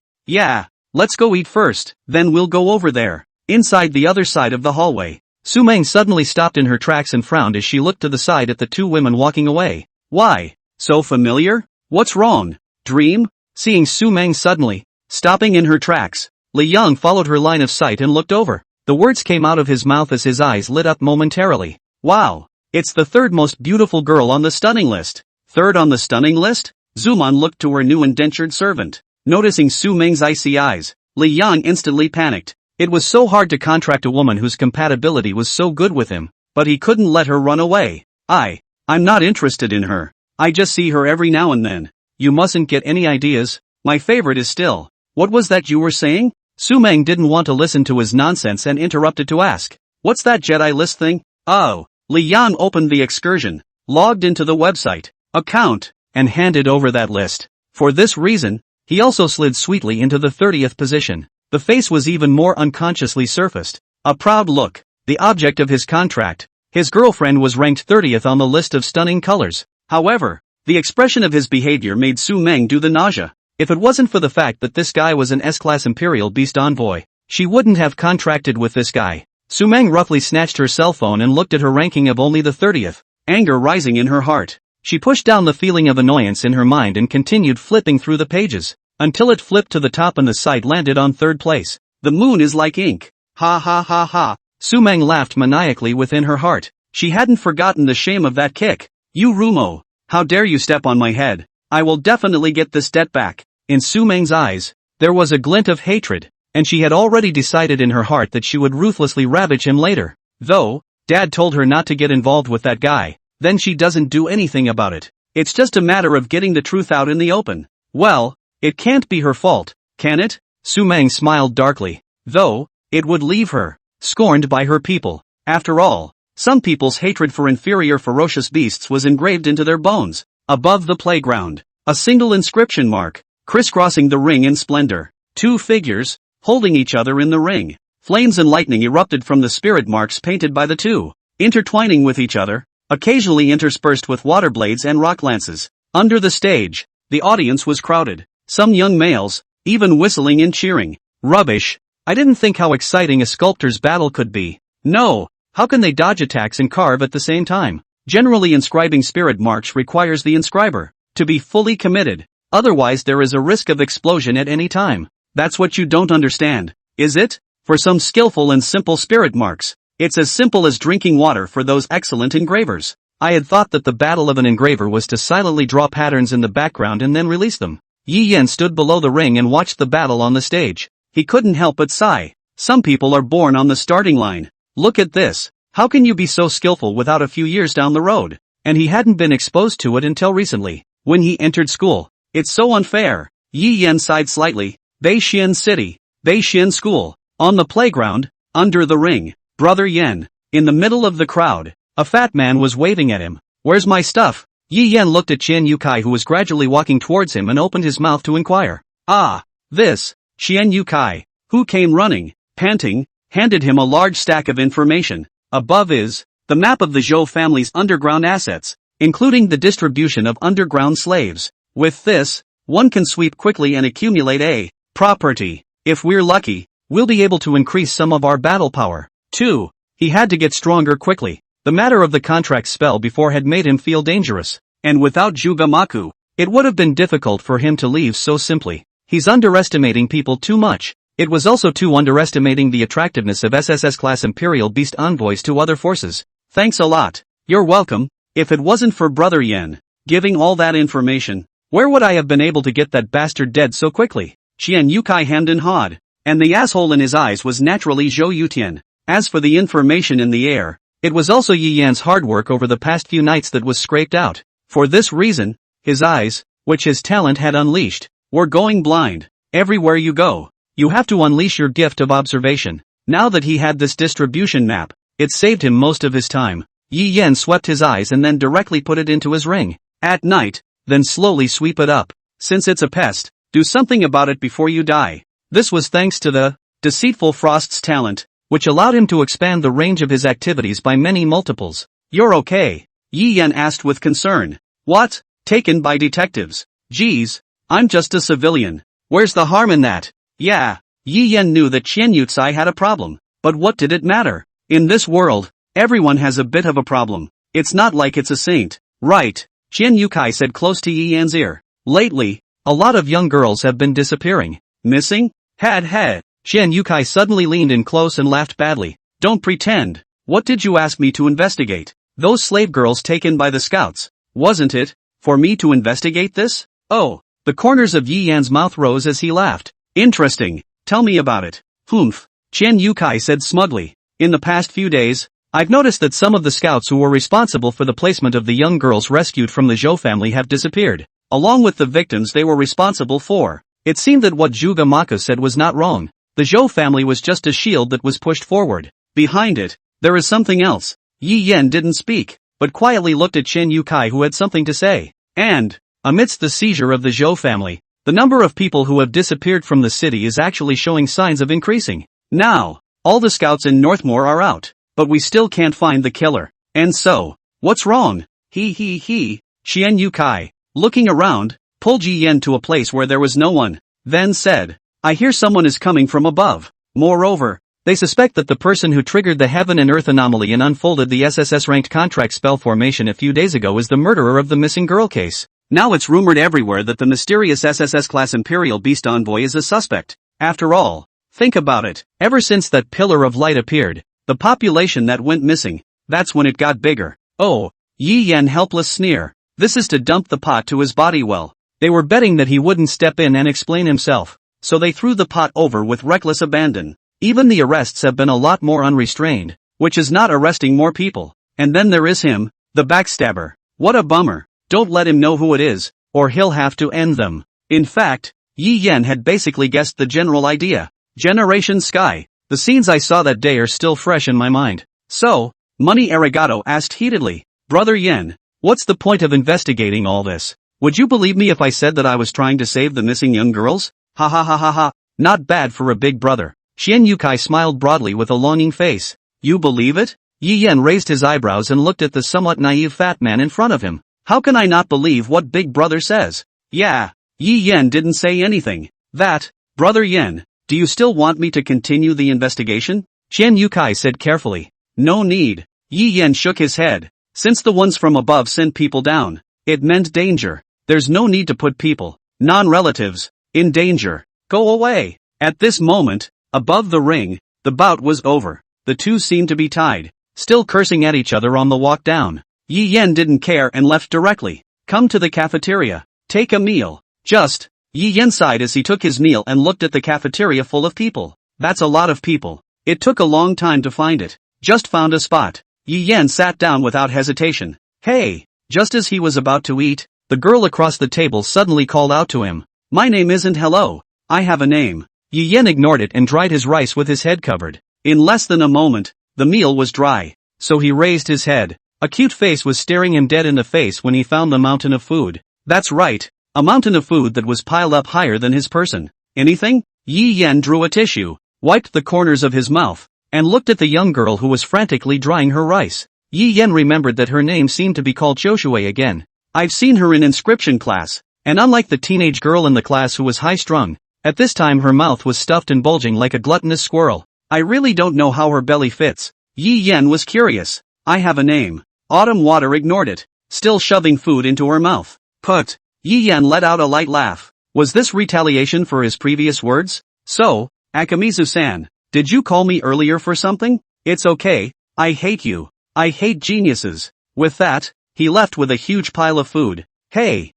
Let's go eat first, then we'll go over there. Inside the other side of the hallway, Su-meng suddenly stopped in her tracks and frowned as she looked to the side at the two women walking away. Why? So familiar? What's wrong? Dream? Seeing Su-meng suddenly stopping in her tracks, Li Yang followed her line of sight and looked over. The words came out of his mouth as his eyes lit up momentarily. Wow! It's the third most beautiful girl on the stunning list. Third on the stunning list? Zuman looked to her new indentured servant. Noticing Su-meng's icy eyes, Li Yang instantly panicked. It was so hard to contract a woman whose compatibility was so good with him, but he couldn't let her run away. I'm not interested in her. I just see her every now and then. You mustn't get any ideas. My favorite is still. What was that you were saying? Su-meng didn't want to listen to his nonsense and interrupted to ask. What's that Jedi list thing? Oh. Li Yang opened the excursion, logged into the website account, and handed over that list. For this reason, he also slid sweetly into the 30th position. The face was even more unconsciously surfaced. A proud look, the object of his contract. His girlfriend was ranked 30th on the list of stunning colors. However, the expression of his behavior made Su-meng do the nausea. If it wasn't for the fact that this guy was an S-class Imperial Beast envoy, she wouldn't have contracted with this guy. Su-meng roughly snatched her cell phone and looked at her ranking of only the 30th, anger rising in her heart. She pushed down the feeling of annoyance in her mind and continued flipping through the pages, until it flipped to the top and the site landed on third place. The moon is like ink. Ha ha ha ha. Su-meng laughed maniacally within her heart. She hadn't forgotten the shame of that kick. You Rumo, how dare you step on my head? I will definitely get this debt back. In Su-meng's eyes, there was a glint of hatred, and she had already decided in her heart that she would ruthlessly ravage him later. Though, Dad told her not to get involved with that guy, then she doesn't do anything about it. It's just a matter of getting the truth out in the open. Well, it can't be her fault, can it? Su-meng smiled darkly. Though, it would leave her scorned by her people. After all, some people's hatred for inferior ferocious beasts was engraved into their bones. Above the playground, a single inscription mark, crisscrossing the ring in splendor. Two figures, holding each other in the ring. Flames and lightning erupted from the spirit marks painted by the two, intertwining with each other, occasionally interspersed with water blades and rock lances. Under the stage, the audience was crowded, some young males, even whistling and cheering. Rubbish. I didn't think how exciting a sculptor's battle could be. No, how can they dodge attacks and carve at the same time? Generally inscribing spirit marks requires the inscriber to be fully committed, otherwise there is a risk of explosion at any time. That's what you don't understand, is it? For some skillful and simple spirit marks, it's as simple as drinking water for those excellent engravers. I had thought that the battle of an engraver was to silently draw patterns in the background and then release them. Yi Yan stood below the ring and watched the battle on the stage. He couldn't help but sigh. Some people are born on the starting line. Look at this. How can you be so skillful without a few years down the road? And he hadn't been exposed to it until recently, when he entered school. It's so unfair. Yi Yan sighed slightly. Beixian City, Beixian School. On the playground, under the ring, Brother Yen. In the middle of the crowd, a fat man was waving at him. Where's my stuff? Yi Yan looked at Qian Yukai who was gradually walking towards him and opened his mouth to inquire. Ah, this. Qian Yukai, who came running, panting, handed him a large stack of information. Above is the map of the Zhou family's underground assets, including the distribution of underground slaves. With this, one can sweep quickly and accumulate a property. If we're lucky, we'll be able to increase some of our battle power. 2. He had to get stronger quickly. The matter of the contract spell before had made him feel dangerous, and without Jugamaku, it would have been difficult for him to leave so simply. He's underestimating people too much. It was also too underestimating the attractiveness of SSS-class Imperial Beast envoys to other forces. Thanks a lot. You're welcome. If it wasn't for Brother Yen giving all that information, where would I have been able to get that bastard dead so quickly? Qian Yukai hemmed and hawed, and the asshole in his eyes was naturally Zhou Yutian. As for the information in the air, it was also Yi Yan's hard work over the past few nights that was scraped out. For this reason, his eyes, which his talent had unleashed, were going blind. Everywhere you go, you have to unleash your gift of observation. Now that he had this distribution map, it saved him most of his time. Yi Yan swept his eyes and then directly put it into his ring. At night, then slowly sweep it up. Since it's a pest, do something about it before you die. This was thanks to the deceitful Frost's talent. which allowed him to expand the range of his activities by many multiples. You're okay? Yi Yan asked with concern. What? Taken by detectives? Geez, I'm just a civilian. Where's the harm in that? Yeah. Yi Yan knew that Qian Yucai had a problem, but what did it matter? In this world, everyone has a bit of a problem. It's not like it's a saint. Right, Qian Yucai said close to Yi Yan's ear. Lately, a lot of young girls have been disappearing. Missing? Had. Qian Yucai suddenly leaned in close and laughed badly. Don't pretend. What did you ask me to investigate? Those slave girls taken by the scouts. Wasn't it for me to investigate this? Oh, the corners of Yi Yan's mouth rose as he laughed. Interesting. Tell me about it. Humph. Qian Yucai said smugly. In the past few days, I've noticed that some of the scouts who were responsible for the placement of the young girls rescued from the Zhou family have disappeared, along with the victims they were responsible for. It seemed that what Zhuge Maka said was not wrong. The Zhou family was just a shield that was pushed forward. Behind it, there is something else. Yi Yan didn't speak, but quietly looked at Qian Yucai, who had something to say. And, amidst the seizure of the Zhou family, the number of people who have disappeared from the city is actually showing signs of increasing. Now, all the scouts in Northmoor are out, but we still can't find the killer. And so, what's wrong? He. Qian Yucai, looking around, pulled Yi Yan to a place where there was no one, then said, I hear someone is coming from above. Moreover, they suspect that the person who triggered the heaven and earth anomaly and unfolded the SSS-ranked contract spell formation a few days ago is the murderer of the missing girl case. Now it's rumored everywhere that the mysterious SSS-class Imperial Beast Envoy is a suspect. After all, think about it. Ever since that pillar of light appeared, the population that went missing, that's when it got bigger. Oh, Yi Yan helpless sneer. This is to dump the pot to his body well. They were betting that he wouldn't step in and explain himself, so they threw the pot over with reckless abandon. Even the arrests have been a lot more unrestrained, which is not arresting more people. And then there is him, the backstabber. What a bummer. Don't let him know who it is, or he'll have to end them. In fact, Yi Yan had basically guessed the general idea. Generation Sky. The scenes I saw that day are still fresh in my mind. So, Money Arigato asked heatedly, Brother Yen, what's the point of investigating all this? Would you believe me if I said that I was trying to save the missing young girls? Ha. Not bad for a big brother. Qian Yucai smiled broadly with a longing face. You believe it? Yi Yan raised his eyebrows and looked at the somewhat naive fat man in front of him. How can I not believe what Big Brother says? Yeah. Yi Yan didn't say anything. That, Brother Yen, do you still want me to continue the investigation? Qian Yucai said carefully. No need. Yi Yan shook his head. Since the ones from above sent people down, it meant danger. There's no need to put people, non-relatives, in danger. Go away. At this moment, above the ring, the bout was over. The two seemed to be tied, still cursing at each other on the walk down. Yi Yan didn't care and left directly. Come to the cafeteria. Take a meal. Just. Yi Yan sighed as he took his meal and looked at the cafeteria full of people. That's a lot of people. It took a long time to find it. Just found a spot. Yi Yan sat down without hesitation. Hey. Just as he was about to eat, the girl across the table suddenly called out to him. My name isn't hello. I have a name. Yi Yan ignored it and dried his rice with his head covered. In less than a moment, the meal was dry. So he raised his head. A cute face was staring him dead in the face when he found the mountain of food. That's right. A mountain of food that was piled up higher than his person. Anything? Yi Yan drew a tissue, wiped the corners of his mouth, and looked at the young girl who was frantically drying her rice. Yi Yan remembered that her name seemed to be called Joshua again. I've seen her in inscription class, and unlike the teenage girl in the class who was high-strung, at this time her mouth was stuffed and bulging like a gluttonous squirrel. I really don't know how her belly fits. Yi Yan was curious. I have a name. Autumn Water ignored it, still shoving food into her mouth. Put. Yi Yan let out a light laugh. Was this retaliation for his previous words? So, Akamizu-san, did you call me earlier for something? It's okay. I hate you. I hate geniuses. With that, he left with a huge pile of food. Hey.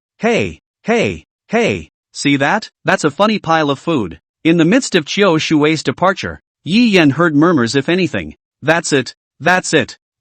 See that? That's a funny pile of food. In the midst of Qiu Shui's departure, Yi Yan heard murmurs if anything. That's it.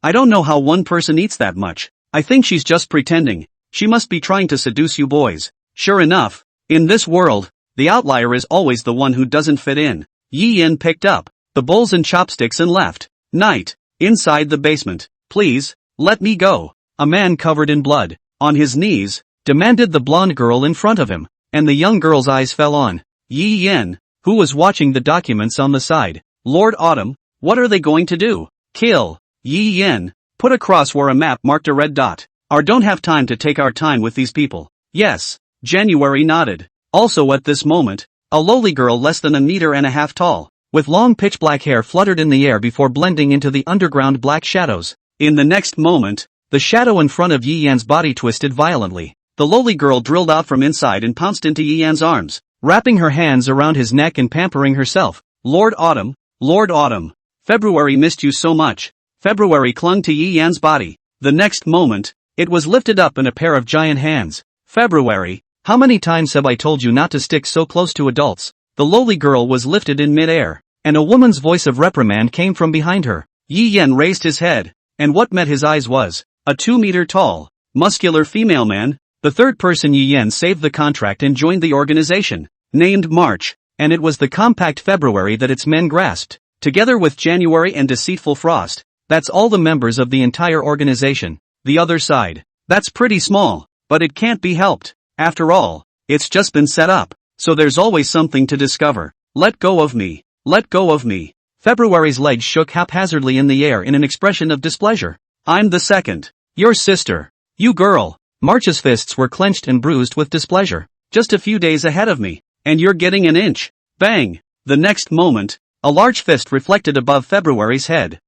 I don't know how one person eats that much. I think she's just pretending. She must be trying to seduce you boys. Sure enough, in this world, the outlier is always the one who doesn't fit in. Yi Yan picked up the bowls and chopsticks and left. Night. Inside the basement. Please, let me go. A man covered in blood, on his knees, demanded the blonde girl in front of him, and the young girl's eyes fell on Yi Yan, who was watching the documents on the side. Lord Autumn, What are they going to do? Kill. Yi Yen. Put a cross where a map marked a red dot. Or don't have time to take our time with these people. Yes. January nodded. Also at this moment, a lowly girl less than 1.5 meters tall, with long pitch black hair fluttered in the air before blending into the underground black shadows. In the next moment, the shadow in front of Yi Yan's body twisted violently. The lowly girl drilled out from inside and pounced into Yi Yan's arms, wrapping her hands around his neck and pampering herself. Lord Autumn, Lord Autumn. February missed you so much. February clung to Yi Yan's body. The next moment, it was lifted up in a pair of giant hands. February, how many times have I told you not to stick so close to adults? The lowly girl was lifted in mid-air, and a woman's voice of reprimand came from behind her. Yi Yan raised his head, and what met his eyes was a 2-meter tall, muscular female man. The third person Yi Yan saved the contract and joined the organization, named March, and it was the compact February that its men grasped, together with January and deceitful Frost. That's all the members of the entire organization. The other side. That's pretty small, but it can't be helped. After all, it's just been set up, so there's always something to discover. Let go of me. Let go of me. February's legs shook haphazardly in the air in an expression of displeasure. I'm the second. Your sister. You girl. March's fists were clenched and bruised with displeasure. Just a few days ahead of me, and you're getting an inch. Bang. The next moment, a large fist reflected above February's head.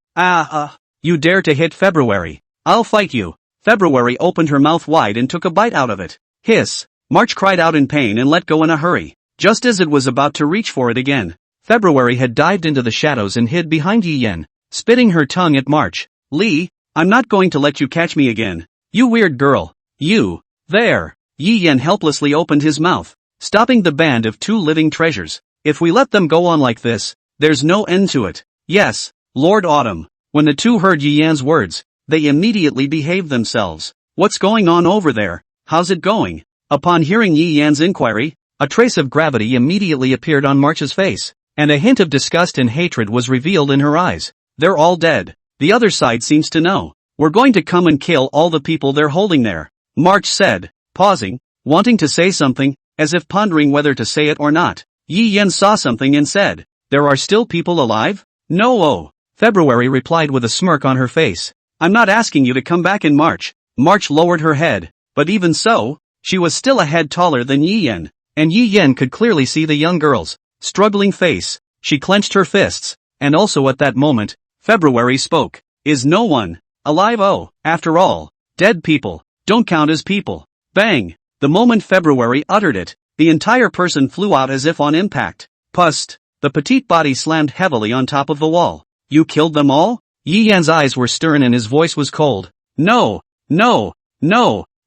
You dare to hit February. I'll fight you. February opened her mouth wide and took a bite out of it. Hiss. March cried out in pain and let go in a hurry. Just as it was about to reach for it again, February had dived into the shadows and hid behind Yi Yan, spitting her tongue at March. Lee, I'm not going to let you catch me again. You weird girl. You. There. Yi Yan helplessly opened his mouth, stopping the band of 2 living treasures. If we let them go on like this, there's no end to it. Yes, Lord Autumn. When the 2 heard Yi Yan's words, they immediately behaved themselves. What's going on over there? How's it going? Upon hearing Yi Yan's inquiry, a trace of gravity immediately appeared on March's face, and a hint of disgust and hatred was revealed in her eyes. They're all dead. The other side seems to know. We're going to come and kill all the people they're holding there, March said, pausing, wanting to say something, as if pondering whether to say it or not. Yi Yan saw something and said, there are still people alive? No. February replied with a smirk on her face. I'm not asking you to come back in March. March lowered her head, but even so, she was still a head taller than Yi Yan, and Yi Yan could clearly see the young girl's struggling face. She clenched her fists, and also at that moment, February spoke. Is no one alive? Oh, after all, dead people don't count as people. Bang! The moment February uttered it, the entire person flew out as if on impact. Pust! The petite body slammed heavily on top of the wall. You killed them all? Yi Yan's eyes were stern and his voice was cold. No.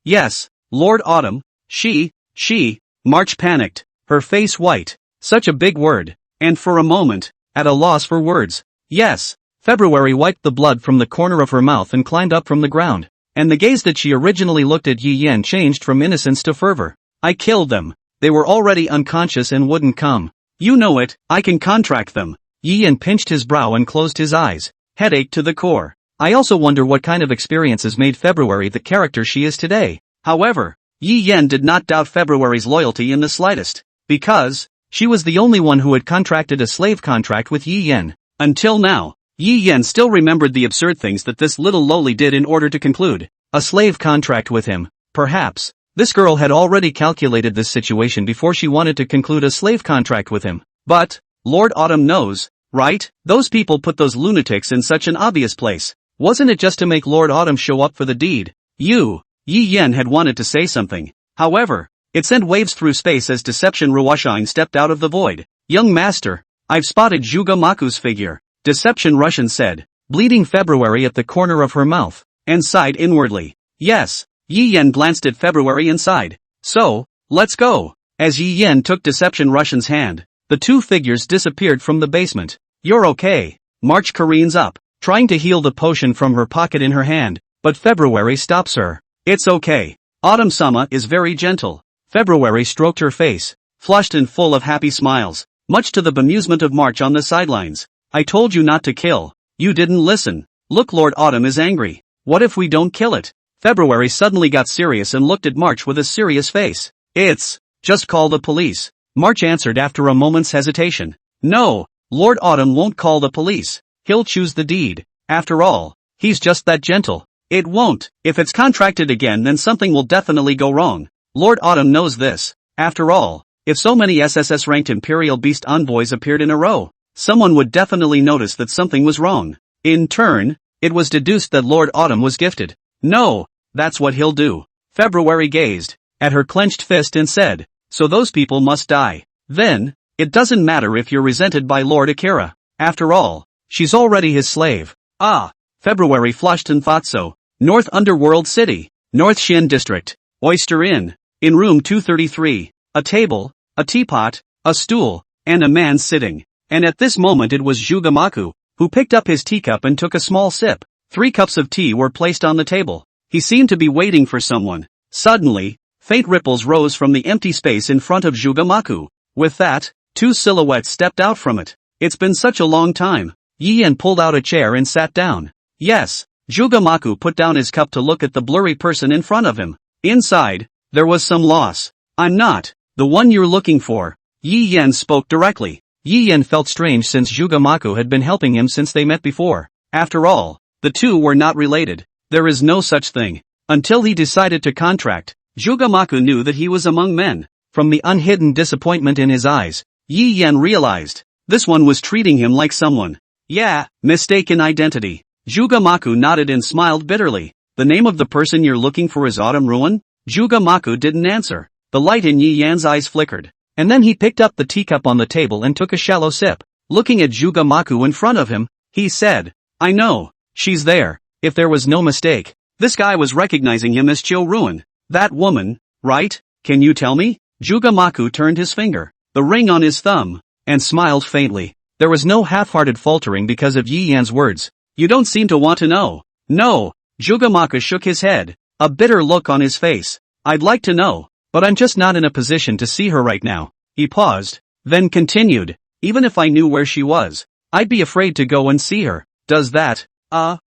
Yes, Lord Autumn. She. March panicked, her face white. Such a big word, and for a moment, at a loss for words. Yes. February wiped the blood from the corner of her mouth and climbed up from the ground, and the gaze that she originally looked at Yi Yan changed from innocence to fervor. I killed them. They were already unconscious and wouldn't come. You know it, I can contract them. Yi Yan pinched his brow and closed his eyes. Headache to the core. I also wonder what kind of experiences made February the character she is today. However, Yi Yan did not doubt February's loyalty in the slightest, because she was the only one who had contracted a slave contract with Yi Yan. Until now, Yi Yan still remembered the absurd things that this little lowly did in order to conclude a slave contract with him. Perhaps this girl had already calculated this situation before she wanted to conclude a slave contract with him. But Lord Autumn knows, right? Those people put those lunatics in such an obvious place. Wasn't it just to make Lord Autumn show up for the deed? Yi Yan had wanted to say something. However, it sent waves through space as Deception Ruwashine stepped out of the void. Young master, I've spotted Zhuge Maku's figure, Deception Russian said, bleeding February at the corner of her mouth, and sighed inwardly. Yes. Yi Yan glanced at February and sighed. So, let's go. As Yi Yan took Deception Russian's hand, the 2 figures disappeared from the basement. You're okay. March careens up, trying to heal the potion from her pocket in her hand, but February stops her. It's okay. Autumn-sama is very gentle. February stroked her face, flushed and full of happy smiles, much to the bemusement of March on the sidelines. I told you not to kill. You didn't listen. Look, Lord Autumn is angry. What if we don't kill it? February suddenly got serious and looked at March with a serious face. It's just call the police. March answered after a moment's hesitation. No, Lord Autumn won't call the police. he'll choose the deed. After all, he's just that gentle. It won't. If it's contracted again, then something will definitely go wrong. Lord Autumn knows this. After all, if so many SSS-ranked Imperial Beast envoys appeared in a row, someone would definitely notice that something was wrong. In turn, it was deduced that Lord Autumn was gifted. No, that's what he'll do. February gazed at her clenched fist and said, so those people must die. Then, it doesn't matter if you're resented by Lord Akira. After all, she's already his slave. Ah, February flushed and thought so. North Underworld City, North Shin District, Oyster Inn. In room 233, a table, a teapot, a stool, and a man sitting. And at this moment it was Zhugamaku, who picked up his teacup and took a small sip. 3 cups of tea were placed on the table. He seemed to be waiting for someone. Suddenly, faint ripples rose from the empty space in front of Zhugamaku. With that, 2 silhouettes stepped out from it. It's been such a long time. Yi Yan pulled out a chair and sat down. Yes, Zhugamaku put down his cup to look at the blurry person in front of him. Inside, there was some loss. I'm not the one you're looking for. Yi Yan spoke directly. Yi Yan felt strange since Zhugamaku had been helping him since they met before. After all, the two were not related. There is no such thing. Until he decided to contract, Zhugamaku knew that he was among men. From the unhidden disappointment in his eyes, Yi Yan realized this one was treating him like someone. Yeah, mistaken identity. Zhugamaku nodded and smiled bitterly. The name of the person you're looking for is Autumn Ruin? Zhugamaku didn't answer. The light in Yi Yan's eyes flickered. And then he picked up the teacup on the table and took a shallow sip. Looking at Zhugamaku in front of him, he said, I know, she's there. If there was no mistake, this guy was recognizing him as Chill Ruin. That woman, right? Can you tell me? Zhugamaku turned his finger, the ring on his thumb, and smiled faintly. There was no half-hearted faltering because of Yi Yan's words. You don't seem to want to know. No. Zhugamaku shook his head, a bitter look on his face. I'd like to know, but I'm just not in a position to see her right now. He paused, then continued. Even if I knew where she was, I'd be afraid to go and see her. Does that,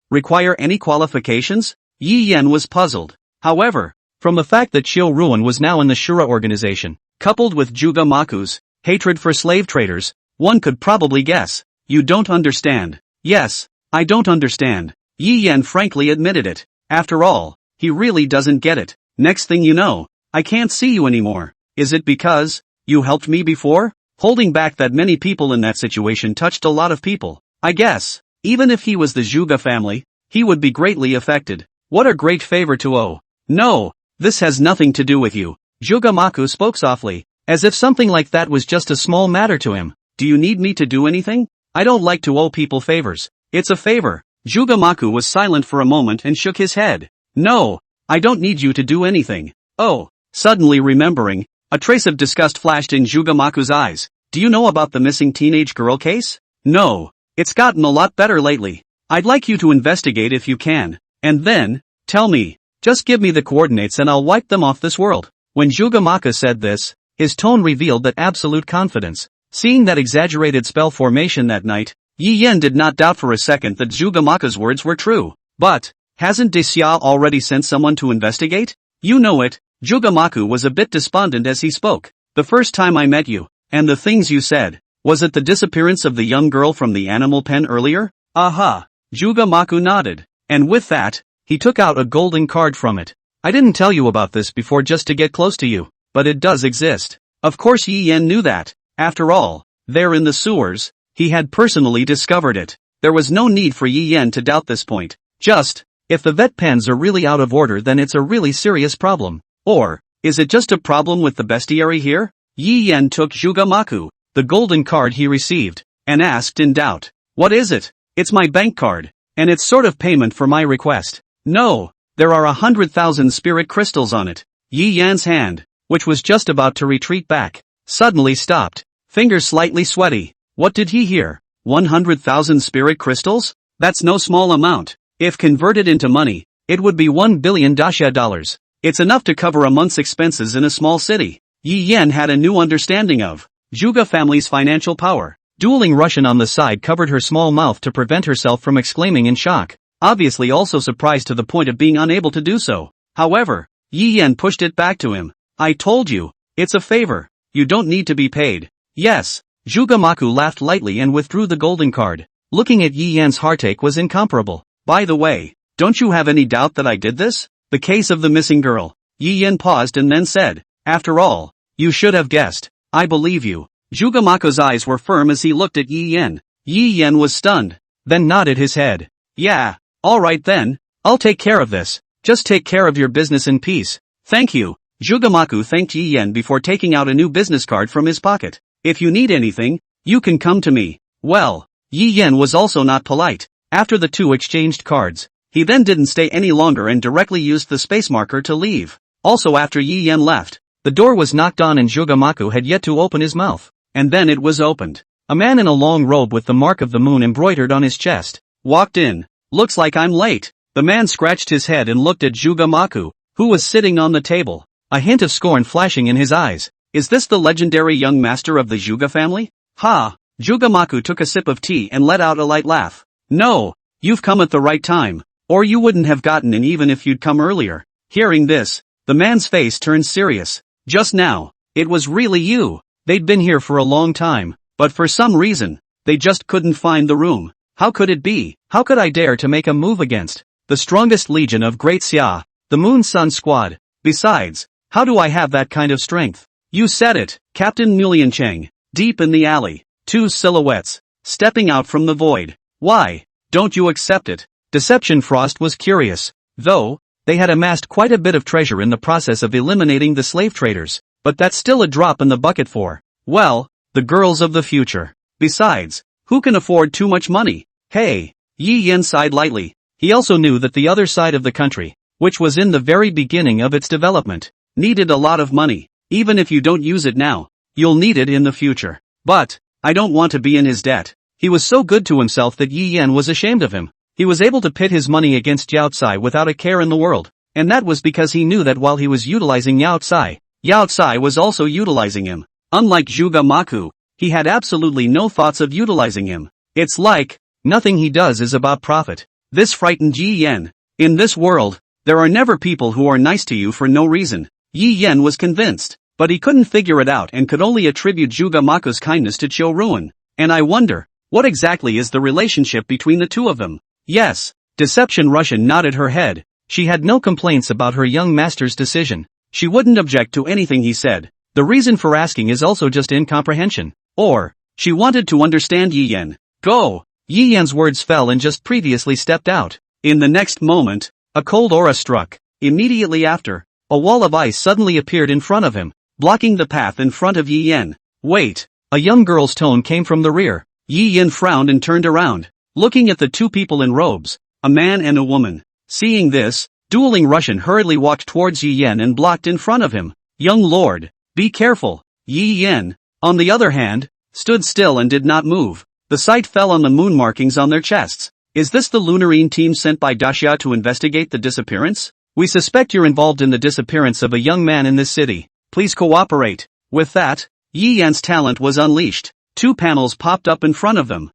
require any qualifications? Yi Yan was puzzled. However, from the fact that Chill Ruin was now in the Shura organization, coupled with Zhugamaku's hatred for slave traders, one could probably guess. You don't understand. Yes, I don't understand. Yi Yan frankly admitted it. After all, he really doesn't get it. Next thing you know, I can't see you anymore. Is it because you helped me before? Holding back that many people in that situation touched a lot of people. I guess, even if he was the Zhuga family, he would be greatly affected. What a great favor to owe. No, this has nothing to do with you. Zhugamaku spoke softly, as if something like that was just a small matter to him. Do you need me to do anything? I don't like to owe people favors. It's a favor. Zhugamaku was silent for a moment and shook his head. No, I don't need you to do anything. Oh, suddenly remembering, a trace of disgust flashed in Zhugamaku's eyes. Do you know about the missing teenage girl case? No, it's gotten a lot better lately. I'd like you to investigate if you can, and then, tell me, just give me the coordinates and I'll wipe them off this world. When Zhugamaku said this, his tone revealed that absolute confidence. Seeing that exaggerated spell formation that night, Yi Yan did not doubt for a second that Zhugamaku's words were true. But, hasn't Desya already sent someone to investigate? You know it. Zhugamaku was a bit despondent as he spoke. The first time I met you, and the things you said, was it the disappearance of the young girl from the animal pen earlier? Aha. Zhugamaku nodded. And with that, he took out a golden card from it. I didn't tell you about this before just to get close to you, but it does exist. Of course Yi Yan knew that. After all, there in the sewers, he had personally discovered it. There was no need for Yi Yan to doubt this point. Just, if the vet pens are really out of order, then it's a really serious problem. Or, is it just a problem with the bestiary here? Yi Yan took Zhugamaku, the golden card he received, and asked in doubt. What is it? It's my bank card, and it's sort of payment for my request. No, there are 100,000 spirit crystals on it. Yi Yan's hand, which was just about to retreat back, suddenly stopped, fingers slightly sweaty. What did he hear? 100,000 spirit crystals? That's no small amount. If converted into money, it would be 1 billion dasha dollars. It's enough to cover a month's expenses in a small city. Yi Yan had a new understanding of Zhuga family's financial power. Dueling Russian on the side covered her small mouth to prevent herself from exclaiming in shock, obviously also surprised to the point of being unable to do so. However, Yi Yan pushed it back to him. I told you, it's a favor. You don't need to be paid. Yes. Zhugamaku laughed lightly and withdrew the golden card. Looking at Yi Yan's heartache was incomparable. By the way, don't you have any doubt that I did this? The case of the missing girl. Yi Yan paused and then said, after all, you should have guessed. I believe you. Zhugamaku's eyes were firm as he looked at Yi Yan. Yi Yan was stunned, then nodded his head. Yeah, alright then, I'll take care of this. Just take care of your business in peace. Thank you. Zhugamaku thanked Yi Yan before taking out a new business card from his pocket. If you need anything, you can come to me. Well, Yi Yan was also not polite. After the two exchanged cards, he then didn't stay any longer and directly used the space marker to leave. Also after Yi Yan left, the door was knocked on and Zhugamaku had yet to open his mouth. And then it was opened. A man in a long robe with the mark of the moon embroidered on his chest walked in. Looks like I'm late. The man scratched his head and looked at Zhugamaku, who was sitting on the table, a hint of scorn flashing in his eyes. Is this the legendary young master of the Zhuga family? Ha! Zhugamaku took a sip of tea and let out a light laugh. No, you've come at the right time, or you wouldn't have gotten in even if you'd come earlier. Hearing this, the man's face turned serious. Just now, it was really you. They'd been here for a long time, but for some reason, they just couldn't find the room. How could it be? How could I dare to make a move against the strongest legion of Great Xia, the Moon Sun Squad? Besides, how do I have that kind of strength? You said it, Captain Mulian Cheng. Deep in the alley, two silhouettes, stepping out from the void. Why don't you accept it? Deception Frost was curious, though, they had amassed quite a bit of treasure in the process of eliminating the slave traders. But that's still a drop in the bucket for, well, the girls of the future. Besides, who can afford too much money? Hey, Yi Yan sighed lightly. He also knew that the other side of the country, which was in the very beginning of its development, needed a lot of money. Even if you don't use it now, you'll need it in the future. But, I don't want to be in his debt. He was so good to himself that Yi Yan was ashamed of him. He was able to pit his money against Yao Tsai without a care in the world. And that was because he knew that while he was utilizing Yao Tsai was also utilizing him. Unlike Zhugamaku, he had absolutely no thoughts of utilizing him. It's like, nothing he does is about profit. This frightened Yi Yan. In this world, there are never people who are nice to you for no reason. Yi Yan was convinced, but he couldn't figure it out and could only attribute Zhugamaku's kindness to Cho Ruin. And I wonder, what exactly is the relationship between the two of them? Yes, Deception Russian nodded her head. She had no complaints about her young master's decision. She wouldn't object to anything he said. The reason for asking is also just incomprehension. Or, she wanted to understand Yi Yan. Go! Yi Yan's words fell and just previously stepped out. In the next moment, a cold aura struck. Immediately after, a wall of ice suddenly appeared in front of him, blocking the path in front of Yi Yan. Wait! A young girl's tone came from the rear. Yi Yan frowned and turned around, looking at the two people in robes, a man and a woman. Seeing this, Dueling Russian hurriedly walked towards Yi Yan and blocked in front of him. Young lord, be careful. Yi Yan, on the other hand, stood still and did not move. The sight fell on the moon markings on their chests. Is this the Lunarine team sent by Daxia to investigate the disappearance? We suspect you're involved in the disappearance of a young man in this city. Please cooperate. With that, Yi Yan's talent was unleashed. Two panels popped up in front of them.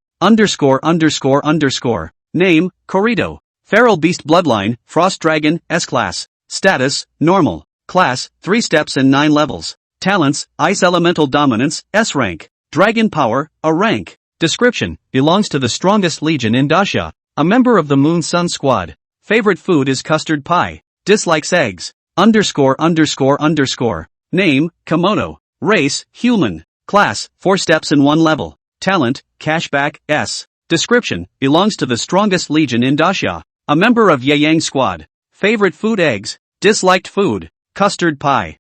Name, Corrido. Feral Beast Bloodline, Frost Dragon, S-Class. Status, Normal. Class, 3 steps and 9 levels. Talents, Ice Elemental Dominance, S rank. Dragon Power, A rank. Description, belongs to the strongest legion in Daxia, a member of the Moon Sun Squad. Favorite food is custard pie. Dislikes eggs. Name, Komodo. Race, Human. Class, 4 steps and 1 level. Talent, Cashback, S. Description, belongs to the strongest legion in Daxia, a member of Yang Squad. Favorite food eggs. Disliked food, custard pie.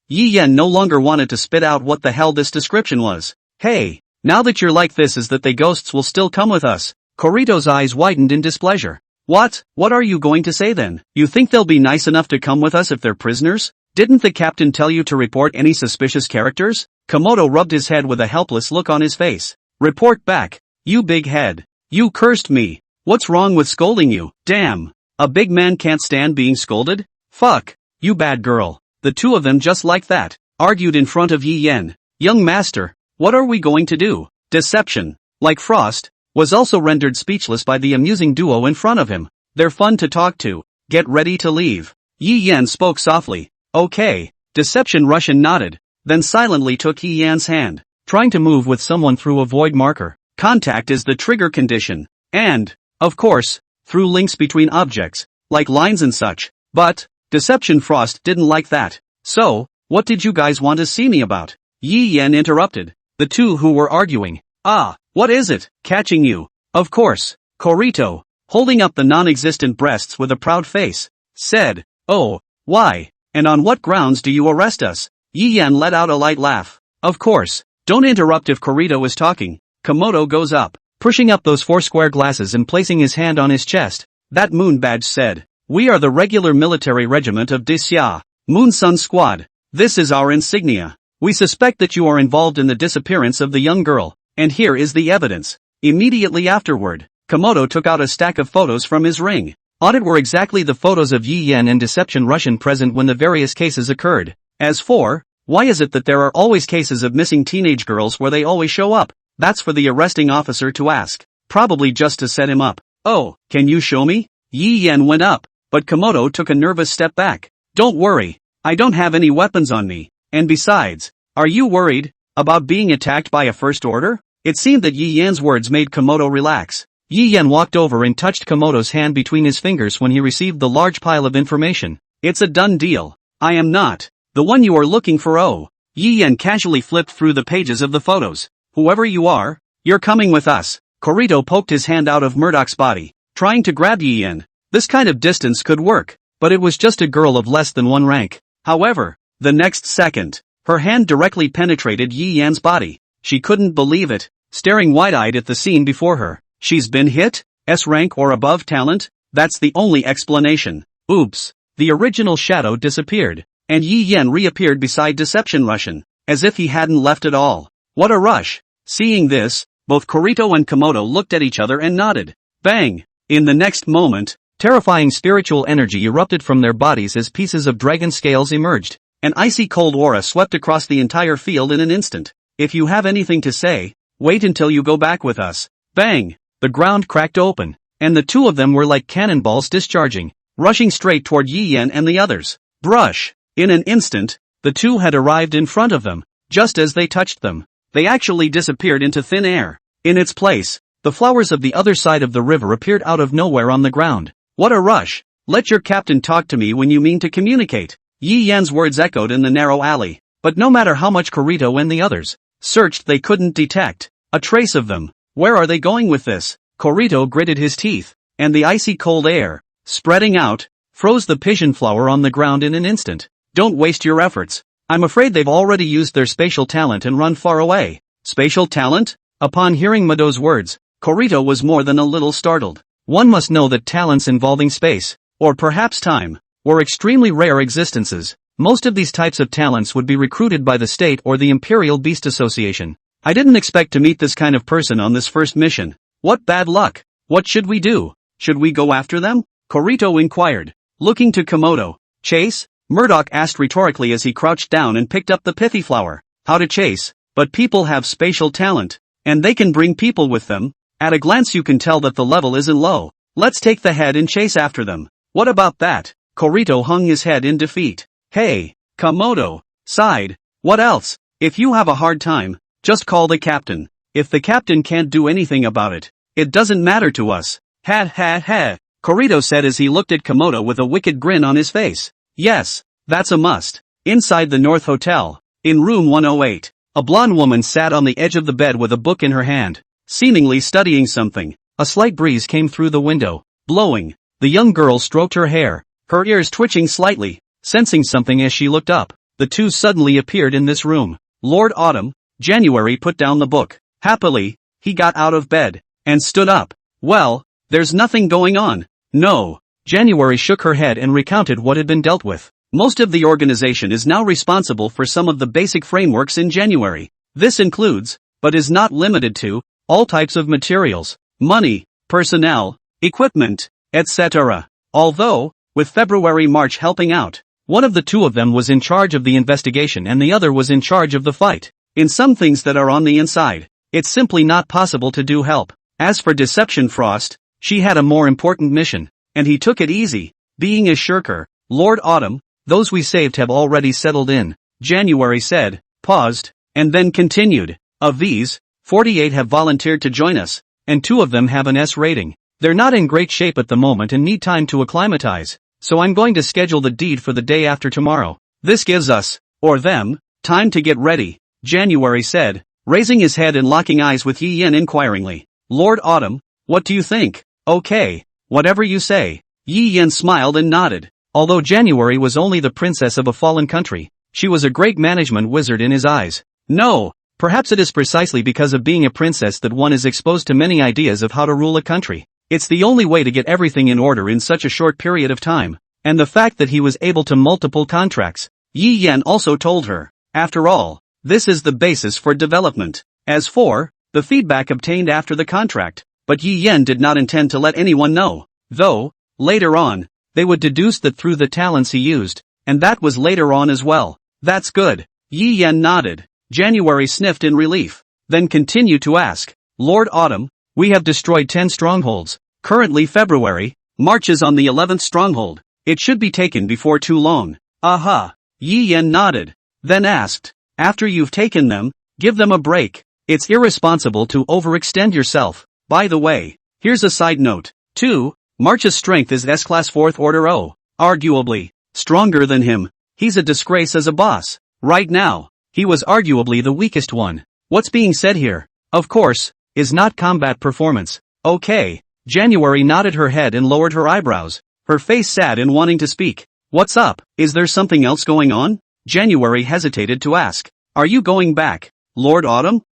Yi Yan no longer wanted to spit out what the hell this description was. Hey, now that you're like this is that they ghosts will still come with us. Corrido's eyes widened in displeasure. What are you going to say then? You think they'll be nice enough to come with us if they're prisoners? Didn't the captain tell you to report any suspicious characters? Komodo rubbed his head with a helpless look on his face. Report back, you big head. You cursed me. What's wrong with scolding you? Damn. A big man can't stand being scolded? Fuck, you bad girl. The two of them just like that, argued in front of Yi Yan. Young master, what are we going to do? Deception, like Frost, was also rendered speechless by the amusing duo in front of him. They're fun to talk to. Get ready to leave. Yi Yan spoke softly. Okay. Deception Russian nodded, then silently took Yi Yan's hand, trying to move with someone through a void marker. contact is the trigger condition. And, of course, through links between objects, like lines and such. But, Deception Frost didn't like that. So, what did you guys want to see me about? Yi Yan interrupted the two who were arguing. Ah, what is it? Catching you. Of course, Korito, holding up the non-existent breasts with a proud face, said, oh, why, and on what grounds do you arrest us? Yi Yan let out a light laugh. Of course, don't interrupt if Korito is talking. Komodo goes up, pushing up those 4 square glasses and placing his hand on his chest. That moon badge said, we are the regular military regiment of Disya, Moon Sun Squad. This is our insignia. We suspect that you are involved in the disappearance of the young girl, and here is the evidence. Immediately afterward, Komodo took out a stack of photos from his ring. On it were exactly the photos of Yi Yan and Deception Russian present when the various cases occurred. As for, why is it that there are always cases of missing teenage girls where they always show up? That's for the arresting officer to ask. Probably just to set him up. Oh, can you show me? Yi Yan went up, but Komodo took a nervous step back. Don't worry, I don't have any weapons on me, and besides, are you worried about being attacked by a first order? It seemed that Yi Yan's words made Komodo relax. Yi Yan walked over and touched Komodo's hand between his fingers when he received the large pile of information. It's a done deal. I am not the one you are looking for. Oh. Yi Yan casually flipped through the pages of the photos. Whoever you are, you're coming with us. Korito poked his hand out of Murdoch's body, trying to grab Yi Yan. This kind of distance could work, but it was just a girl of less than 1 rank. However, the next second, her hand directly penetrated Yi Yan's body. She couldn't believe it, staring wide-eyed at the scene before her. She's been hit? S rank or above talent? That's the only explanation. Oops. The original shadow disappeared, and Yi Yan reappeared beside Deception Russian, as if he hadn't left at all. What a rush. Seeing this, both Korito and Komodo looked at each other and nodded. Bang! In the next moment, terrifying spiritual energy erupted from their bodies as pieces of dragon scales emerged. An icy cold aura swept across the entire field in an instant. If you have anything to say, wait until you go back with us. Bang! The ground cracked open, and the two of them were like cannonballs discharging, rushing straight toward Yi Yan and the others. Brush! In an instant, the two had arrived in front of them. Just as they touched them, they actually disappeared into thin air. In its place, the flowers of the other side of the river appeared out of nowhere on the ground. What a rush! Let your captain talk to me when you mean to communicate. Yi Yan's words echoed in the narrow alley, but no matter how much Korito and the others searched, they couldn't detect a trace of them. Where are they going with this? Korito gritted his teeth, and the icy cold air, spreading out, froze the pigeon flower on the ground in an instant. Don't waste your efforts. I'm afraid they've already used their spatial talent and run far away. Spatial talent? Upon hearing Mado's words, Korito was more than a little startled. One must know that talents involving space, or perhaps time, were extremely rare existences. Most of these types of talents would be recruited by the state or the Imperial Beast Association. I didn't expect to meet this kind of person on this first mission. What bad luck. What should we do? Should we go after them? Korito inquired, looking to Komodo. Chase? Murdoch asked rhetorically as he crouched down and picked up the pithy flower. How to chase? But people have spatial talent, and they can bring people with them. At a glance you can tell that the level isn't low. Let's take the head and chase after them. What about that? Korito hung his head in defeat. Hey, Komodo sighed. What else? If you have a hard time, just call the captain. If the captain can't do anything about it, it doesn't matter to us. Ha ha ha, Korito said as he looked at Komodo with a wicked grin on his face. Yes, that's a must. Inside the North Hotel, in room 108, a blonde woman sat on the edge of the bed with a book in her hand, seemingly studying something. A slight breeze came through the window, blowing. The young girl stroked her hair, her ears twitching slightly, sensing something as she looked up. The two suddenly appeared in this room. Lord Autumn. January put down the book. Happily, he got out of bed, and stood up. Well, there's nothing going on. No. January shook her head and recounted what had been dealt with. Most of the organization is now responsible for some of the basic frameworks in January. This includes, but is not limited to, all types of materials, money, personnel, equipment, etc. Although, with February-March helping out, one of the two of them was in charge of the investigation and the other was in charge of the fight. In some things that are on the inside, it's simply not possible to do help. As for Deception Frost, she had a more important mission, and he took it easy, being a shirker. Lord Autumn, those we saved have already settled in, January said, paused, and then continued. Of these, 48 have volunteered to join us, and 2 of them have an S rating. They're not in great shape at the moment and need time to acclimatize, so I'm going to schedule the deed for the day after tomorrow. This gives us, or them, time to get ready, January said, raising his head and locking eyes with Yi Yen inquiringly. Lord Autumn, what do you think? Okay, whatever you say. Yi Yen smiled and nodded. Although January was only the princess of a fallen country, she was a great management wizard in his eyes. No, perhaps it is precisely because of being a princess that one is exposed to many ideas of how to rule a country. It's the only way to get everything in order in such a short period of time, and the fact that he was able to multiple contracts, Yi Yen also told her. After all, this is the basis for development. As for the feedback obtained after the contract, but Yi Yen did not intend to let anyone know, though, later on, they would deduce that through the talents he used, and that was later on as well. That's good. Yi Yen nodded. January sniffed in relief, then continued to ask, Lord Autumn, we have destroyed 10 strongholds. Currently February, March is on the 11th stronghold. It should be taken before too long. Aha. Yi Yen nodded, then asked, after you've taken them, give them a break. It's irresponsible to overextend yourself. By the way, here's a side note. 2. March's strength is S-Class 4th Order O. Arguably stronger than him. He's a disgrace as a boss. Right now, he was arguably the weakest one. What's being said here, of course, is not combat performance. Okay. January nodded her head and lowered her eyebrows, her face sad and wanting to speak. What's up? Is there something else going on? January hesitated to ask. Are you going back, Lord Autumn?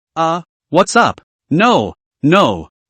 What's up? No.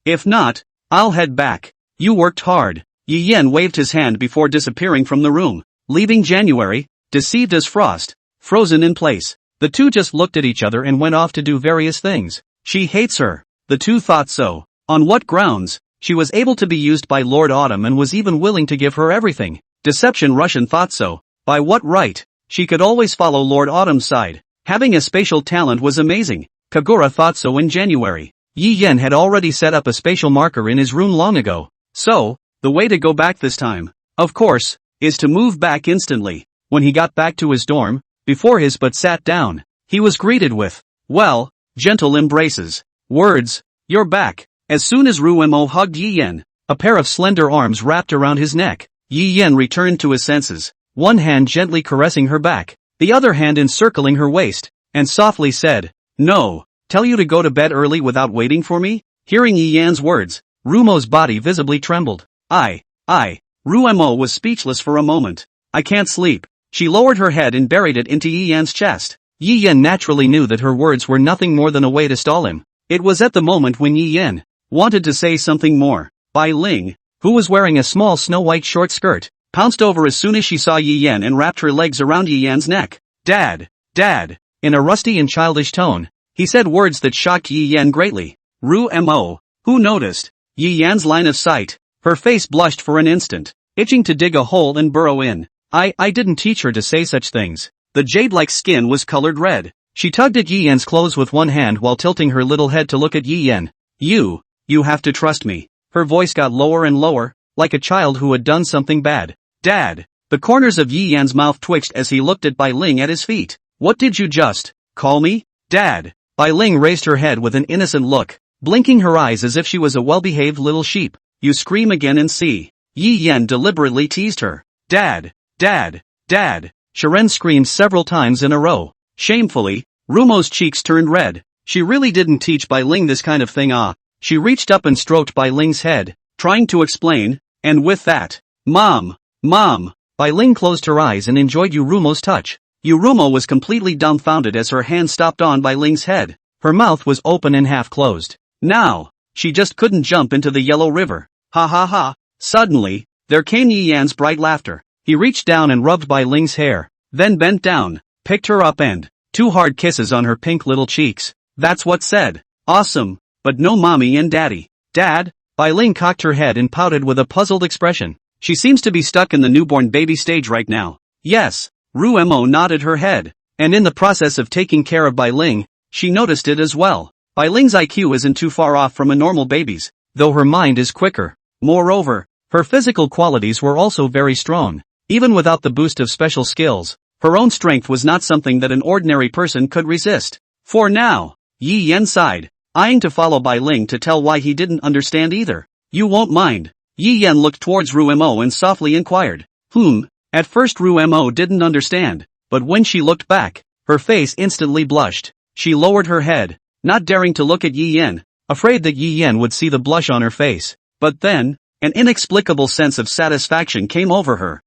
If not, I'll head back. You worked hard. Yi Yen waved his hand before disappearing from the room, leaving January, deceived as frost, frozen in place. The two just looked at each other and went off to do various things. She hates her. The two thought so. On what grounds? She was able to be used by Lord Autumn and was even willing to give her everything. Deception Russian thought so. By what right? She could always follow Lord Autumn's side. Having a spatial talent was amazing. Kagura thought so in January. Yi Yen had already set up a spatial marker in his room long ago. So, the way to go back this time, of course, is to move back instantly. When he got back to his dorm, before his butt sat down, he was greeted with, well, gentle embraces. Words, you're back. As soon as Ruemo hugged Yi Yen, a pair of slender arms wrapped around his neck, Yi Yen returned to his senses, one hand gently caressing her back, the other hand encircling her waist, and softly said, no, tell you to go to bed early without waiting for me? Hearing Yi Yan's words, Rumo's body visibly trembled. Ruemo was speechless for a moment. I can't sleep. She lowered her head and buried it into Yi Yan's chest. Yi Yen naturally knew that her words were nothing more than a way to stall him. It was at the moment when Yi Yen wanted to say something more. Bai Ling, who was wearing a small snow-white short skirt, pounced over as soon as she saw Yi Yen and wrapped her legs around Yi Yan's neck. Dad! In a rusty and childish tone, he said words that shocked Yi Yen greatly. Ruemo, who noticed Yi Yan's line of sight, her face blushed for an instant, itching to dig a hole and burrow in. I didn't teach her to say such things. The jade-like skin was colored red. She tugged at Yi Yan's clothes with one hand while tilting her little head to look at Yi Yen. You have to trust me. Her voice got lower and lower, like a child who had done something bad. Dad! The corners of Yi Yan's mouth twitched as he looked at Bai Ling at his feet. What did you just call me? Dad! Bai Ling raised her head with an innocent look, blinking her eyes as if she was a well-behaved little sheep. You scream again and see. Yi Yen deliberately teased her. Dad! Sharon screamed several times in a row. Shamefully, Rumo's cheeks turned red. She really didn't teach Bai Ling this kind of thing. She reached up and stroked Bai Ling's head, trying to explain, and with that, Mom! Bai Ling closed her eyes and enjoyed Rumo's touch. Rumo was completely dumbfounded as her hand stopped on Bai Ling's head. Her mouth was open and half closed. Now, she just couldn't jump into the yellow river. Ha ha ha. Suddenly, there came Yi Yan's bright laughter. He reached down and rubbed Bai Ling's hair, then bent down, picked her up and, 2 hard kisses on her pink little cheeks. That's what said. Awesome, but no mommy and daddy. Dad? Bai Ling cocked her head and pouted with a puzzled expression. She seems to be stuck in the newborn baby stage right now. Yes, Ruemo nodded her head, and in the process of taking care of Bai Ling, she noticed it as well. Bai Ling's IQ isn't too far off from a normal baby's, though her mind is quicker. Moreover, her physical qualities were also very strong. Even without the boost of special skills, her own strength was not something that an ordinary person could resist. For now, Yi Yen sighed. eyeing to follow Bai Ling to tell why he didn't understand either. You won't mind. Yi Yan looked towards Ru Mo and softly inquired. At first Ru Mo didn't understand, but when she looked back, her face instantly blushed. She lowered her head, not daring to look at Yi Yan, afraid that Yi Yan would see the blush on her face. But then, an inexplicable sense of satisfaction came over her.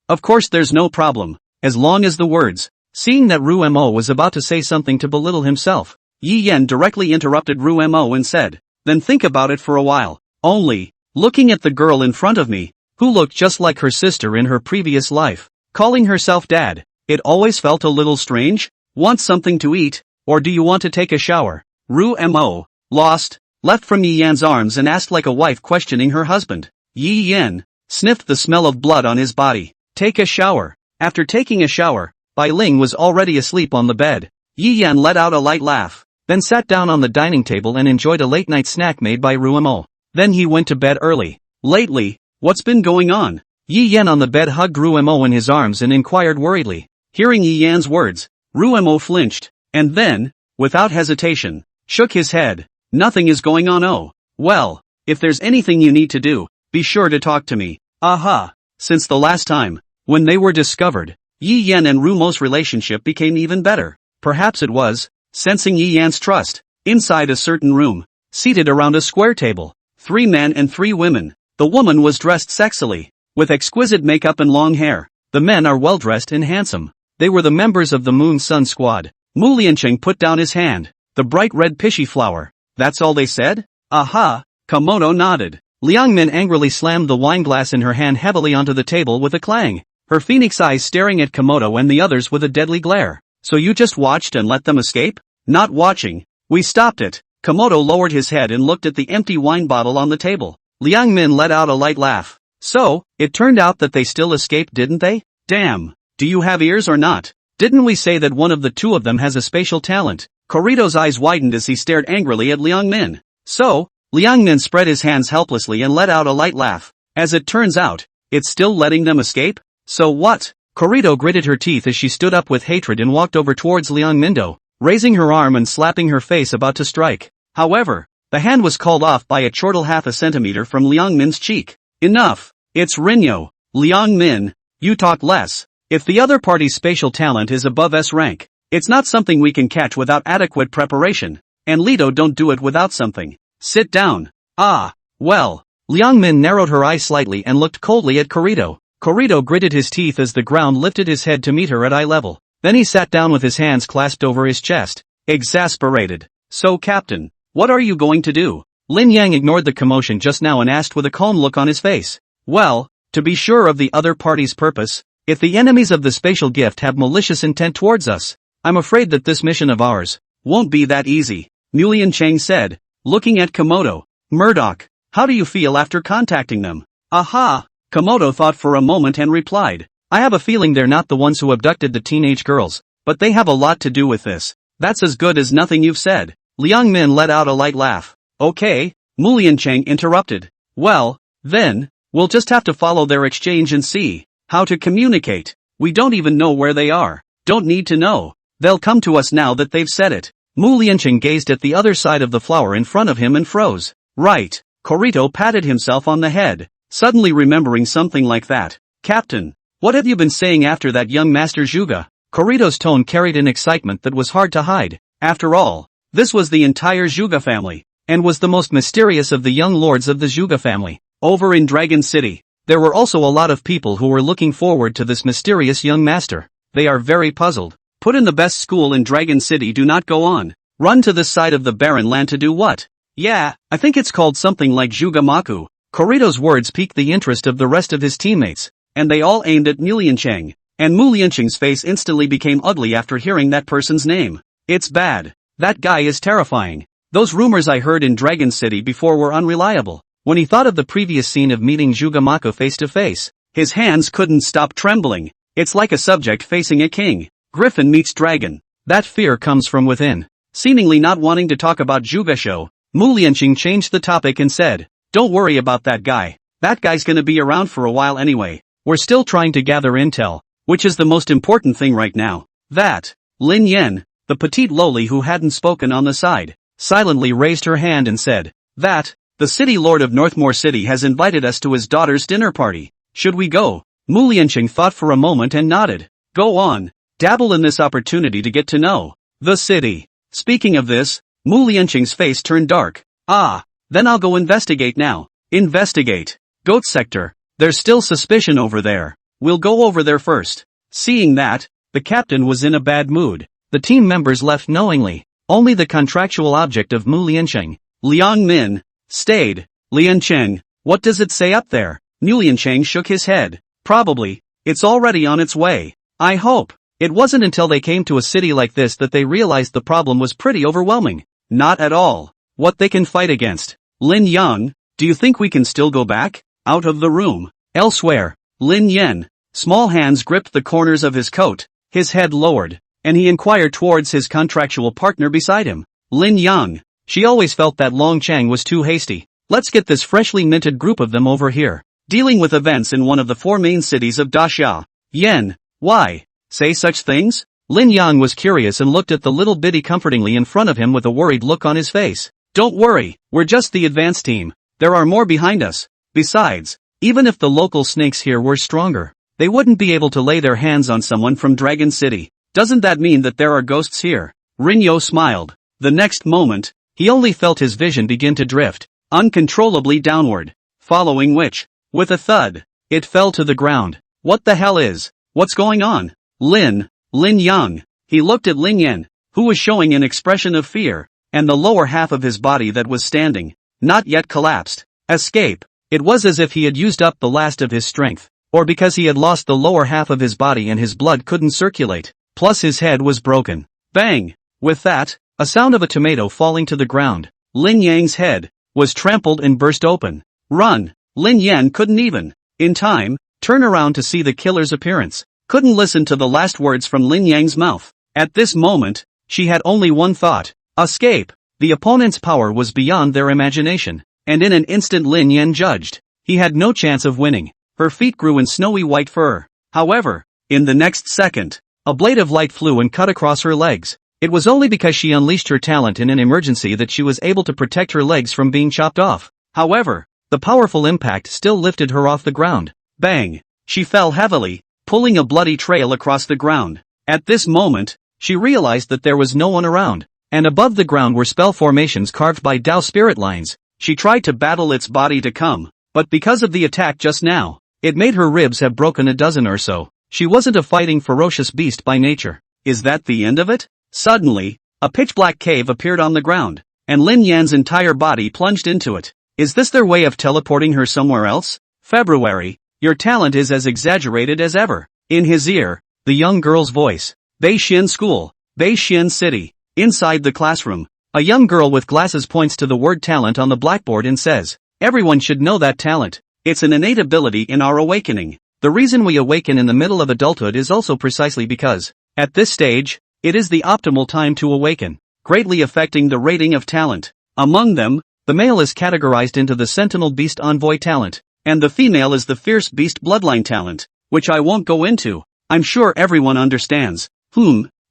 Of course there's no problem, as long as the words. Seeing that Ru Mo was about to say something to belittle himself, Yi Yan directly interrupted Ru Mo and said, then think about it for a while. Only, looking at the girl in front of me, who looked just like her sister in her previous life, calling herself dad, it always felt a little strange. Want something to eat, or do you want to take a shower? Ru Mo, lost, left from Yi Yan's arms and asked like a wife questioning her husband. Yi Yan sniffed the smell of blood on his body. Take a shower. After taking a shower, Bai Ling was already asleep on the bed. Yi Yan let out a light laugh, then sat down on the dining table and enjoyed a late-night snack made by Ru Mo. Then he went to bed early. Lately, what's been going on? Yi Yan on the bed hugged Ru Mo in his arms and inquired worriedly. Hearing Yi Yan's words, Ru Mo flinched, and then, without hesitation, shook his head. Nothing is going on. Oh, well, if there's anything you need to do, be sure to talk to me. Aha! Since the last time, when they were discovered, Yi Yan and Ru Mo's relationship became even better. Perhaps it was, sensing Yi Yan's trust, inside a certain room, seated around a square table, 3 men and 3 women. The woman was dressed sexily, with exquisite makeup and long hair. The men are well dressed and handsome. They were the members of the Moon Sun Squad. Mu Liancheng put down his hand. The bright red pishy flower. That's all they said? Aha! Komodo nodded. Liang Min angrily slammed the wine glass in her hand heavily onto the table with a clang. Her phoenix eyes staring at Komodo and the others with a deadly glare. So you just watched and let them escape? Not watching. We stopped it. Komodo lowered his head and looked at the empty wine bottle on the table. Liang Min let out a light laugh. So, it turned out that they still escaped, didn't they? Damn. Do you have ears or not? Didn't we say that one of the 2 of them has a spatial talent? Corito's eyes widened as he stared angrily at Liang Min. So, Liang Min spread his hands helplessly and let out a light laugh. As it turns out, it's still letting them escape? So what? Corito gritted her teeth as she stood up with hatred and walked over towards Liang Mindo, raising her arm and slapping her face about to strike. However, the hand was called off by a chortle half a centimeter from Liang Min's cheek. Enough. It's Rinyo. Liang Min, you talk less. If the other party's spatial talent is above S rank, it's not something we can catch without adequate preparation. And Lido don't do it without something. Sit down. Ah, well. Liang Min narrowed her eyes slightly and looked coldly at Corito. Corito gritted his teeth as the ground lifted his head to meet her at eye level. Then he sat down with his hands clasped over his chest, exasperated. So Captain, what are you going to do? Lin Yang ignored the commotion just now and asked with a calm look on his face. Well, to be sure of the other party's purpose, if the enemies of the spatial gift have malicious intent towards us, I'm afraid that this mission of ours won't be that easy, Mu Liancheng said, looking at Komodo. Murdoch, how do you feel after contacting them? Aha! Komodo thought for a moment and replied, I have a feeling they're not the ones who abducted the teenage girls, but they have a lot to do with this. That's as good as nothing you've said. Liang Min let out a light laugh. Okay, Mu Liancheng interrupted. Well, then, we'll just have to follow their exchange and see how to communicate. We don't even know where they are. Don't need to know. They'll come to us now that they've said it. Mu Liancheng gazed at the other side of the flower in front of him and froze. Right. Corito patted himself on the head, suddenly remembering something like that. Captain, what have you been saying after that young Master Zhuge? Corito's tone carried an excitement that was hard to hide. After all, this was the entire Zhuge family, and was the most mysterious of the young lords of the Zhuge family. Over in Dragon City, there were also a lot of people who were looking forward to this mysterious young master. They are very puzzled. Put in the best school in Dragon City, do not go on. Run to this side of the barren land to do what? Yeah, I think it's called something like Zhugamaku. Corito's words piqued the interest of the rest of his teammates, and they all aimed at Mu Liancheng, and Mu Liancheng's face instantly became ugly after hearing that person's name. It's bad. That guy is terrifying. Those rumors I heard in Dragon City before were unreliable. When he thought of the previous scene of meeting Zhugamaku face to face, his hands couldn't stop trembling. It's like a subject facing a king. Griffin meets dragon. That fear comes from within. Seemingly not wanting to talk about Zhuge show, Mu Liancheng changed the topic and said, don't worry about that guy. That guy's gonna be around for a while anyway. We're still trying to gather intel, which is the most important thing right now. That, Lin Yen, the petite loli who hadn't spoken on the side, silently raised her hand and said, "That, the city lord of Northmore City has invited us to his daughter's dinner party. Should we go?" Mu Lianqing thought for a moment and nodded. "Go on. Dabble in this opportunity to get to know the city." Speaking of this, Mu Lianqing's face turned dark. "Ah, then I'll go investigate now." "Investigate? Goat sector. There's still suspicion over there. We'll go over there first." Seeing that, the captain was in a bad mood. The team members left knowingly. Only the contractual object of Mu Lianqing, Liang Min, stayed. "Lianqing, what does it say up there?" Mu Lianqing shook his head. "Probably. It's already on its way. I hope." It wasn't until they came to a city like this that they realized the problem was pretty overwhelming. Not at all what they can fight against. "Lin Yang, do you think we can still go back?" Out of the room. Elsewhere, Lin Yen, small hands gripped the corners of his coat, his head lowered, and he inquired towards his contractual partner beside him. "Lin Yang, she always felt that Long Chang was too hasty. Let's get this freshly minted group of them over here, dealing with events in one of the 4 main cities of Daxia." "Yen, why say such things?" Lin Yang was curious and looked at the little biddy comfortingly in front of him with a worried look on his face. "Don't worry, we're just the advanced team. There are more behind us. Besides, even if the local snakes here were stronger, they wouldn't be able to lay their hands on someone from Dragon City. Doesn't that mean that there are ghosts here?" Rinyo smiled. The next moment, he only felt his vision begin to drift uncontrollably downward, following which, with a thud, it fell to the ground. "What the hell is? What's going on?" Lin Yang. He looked at Ling Yen, who was showing an expression of fear, and the lower half of his body that was standing, not yet collapsed. Escape. It was as if he had used up the last of his strength, or because he had lost the lower half of his body and his blood couldn't circulate, plus his head was broken. Bang! With that, a sound of a tomato falling to the ground. Lin Yang's head was trampled and burst open. Run! Lin Yan couldn't even, in time, turn around to see the killer's appearance. Couldn't listen to the last words from Lin Yang's mouth. At this moment, she had only one thought: escape. The opponent's power was beyond their imagination, and in an instant Lin Yan judged he had no chance of winning. Her feet grew in snowy white fur. However, in the next second, a blade of light flew and cut across her legs. It was only because she unleashed her talent in an emergency that she was able to protect her legs from being chopped off. However, the powerful impact still lifted her off the ground. Bang! She fell heavily, pulling a bloody trail across the ground. At this moment, she realized that there was no one around, and above the ground were spell formations carved by Dao spirit lines. She tried to battle its body to come, but because of the attack just now, it made her ribs have broken a dozen or so. She wasn't a fighting ferocious beast by nature. Is that the end of it? Suddenly, a pitch-black cave appeared on the ground, and Lin Yan's entire body plunged into it. Is this their way of teleporting her somewhere else? "February, your talent is as exaggerated as ever." In his ear, the young girl's voice. Beixian School, Beixian City. Inside the classroom, a young girl with glasses points to the word talent on the blackboard and says, "Everyone should know that talent. It's an innate ability in our awakening. The reason we awaken in the middle of adulthood is also precisely because, at this stage, it is the optimal time to awaken, greatly affecting the rating of talent. Among them, the male is categorized into the Sentinel Beast Envoy talent, and the female is the Fierce Beast Bloodline talent, which I won't go into. I'm sure everyone understands."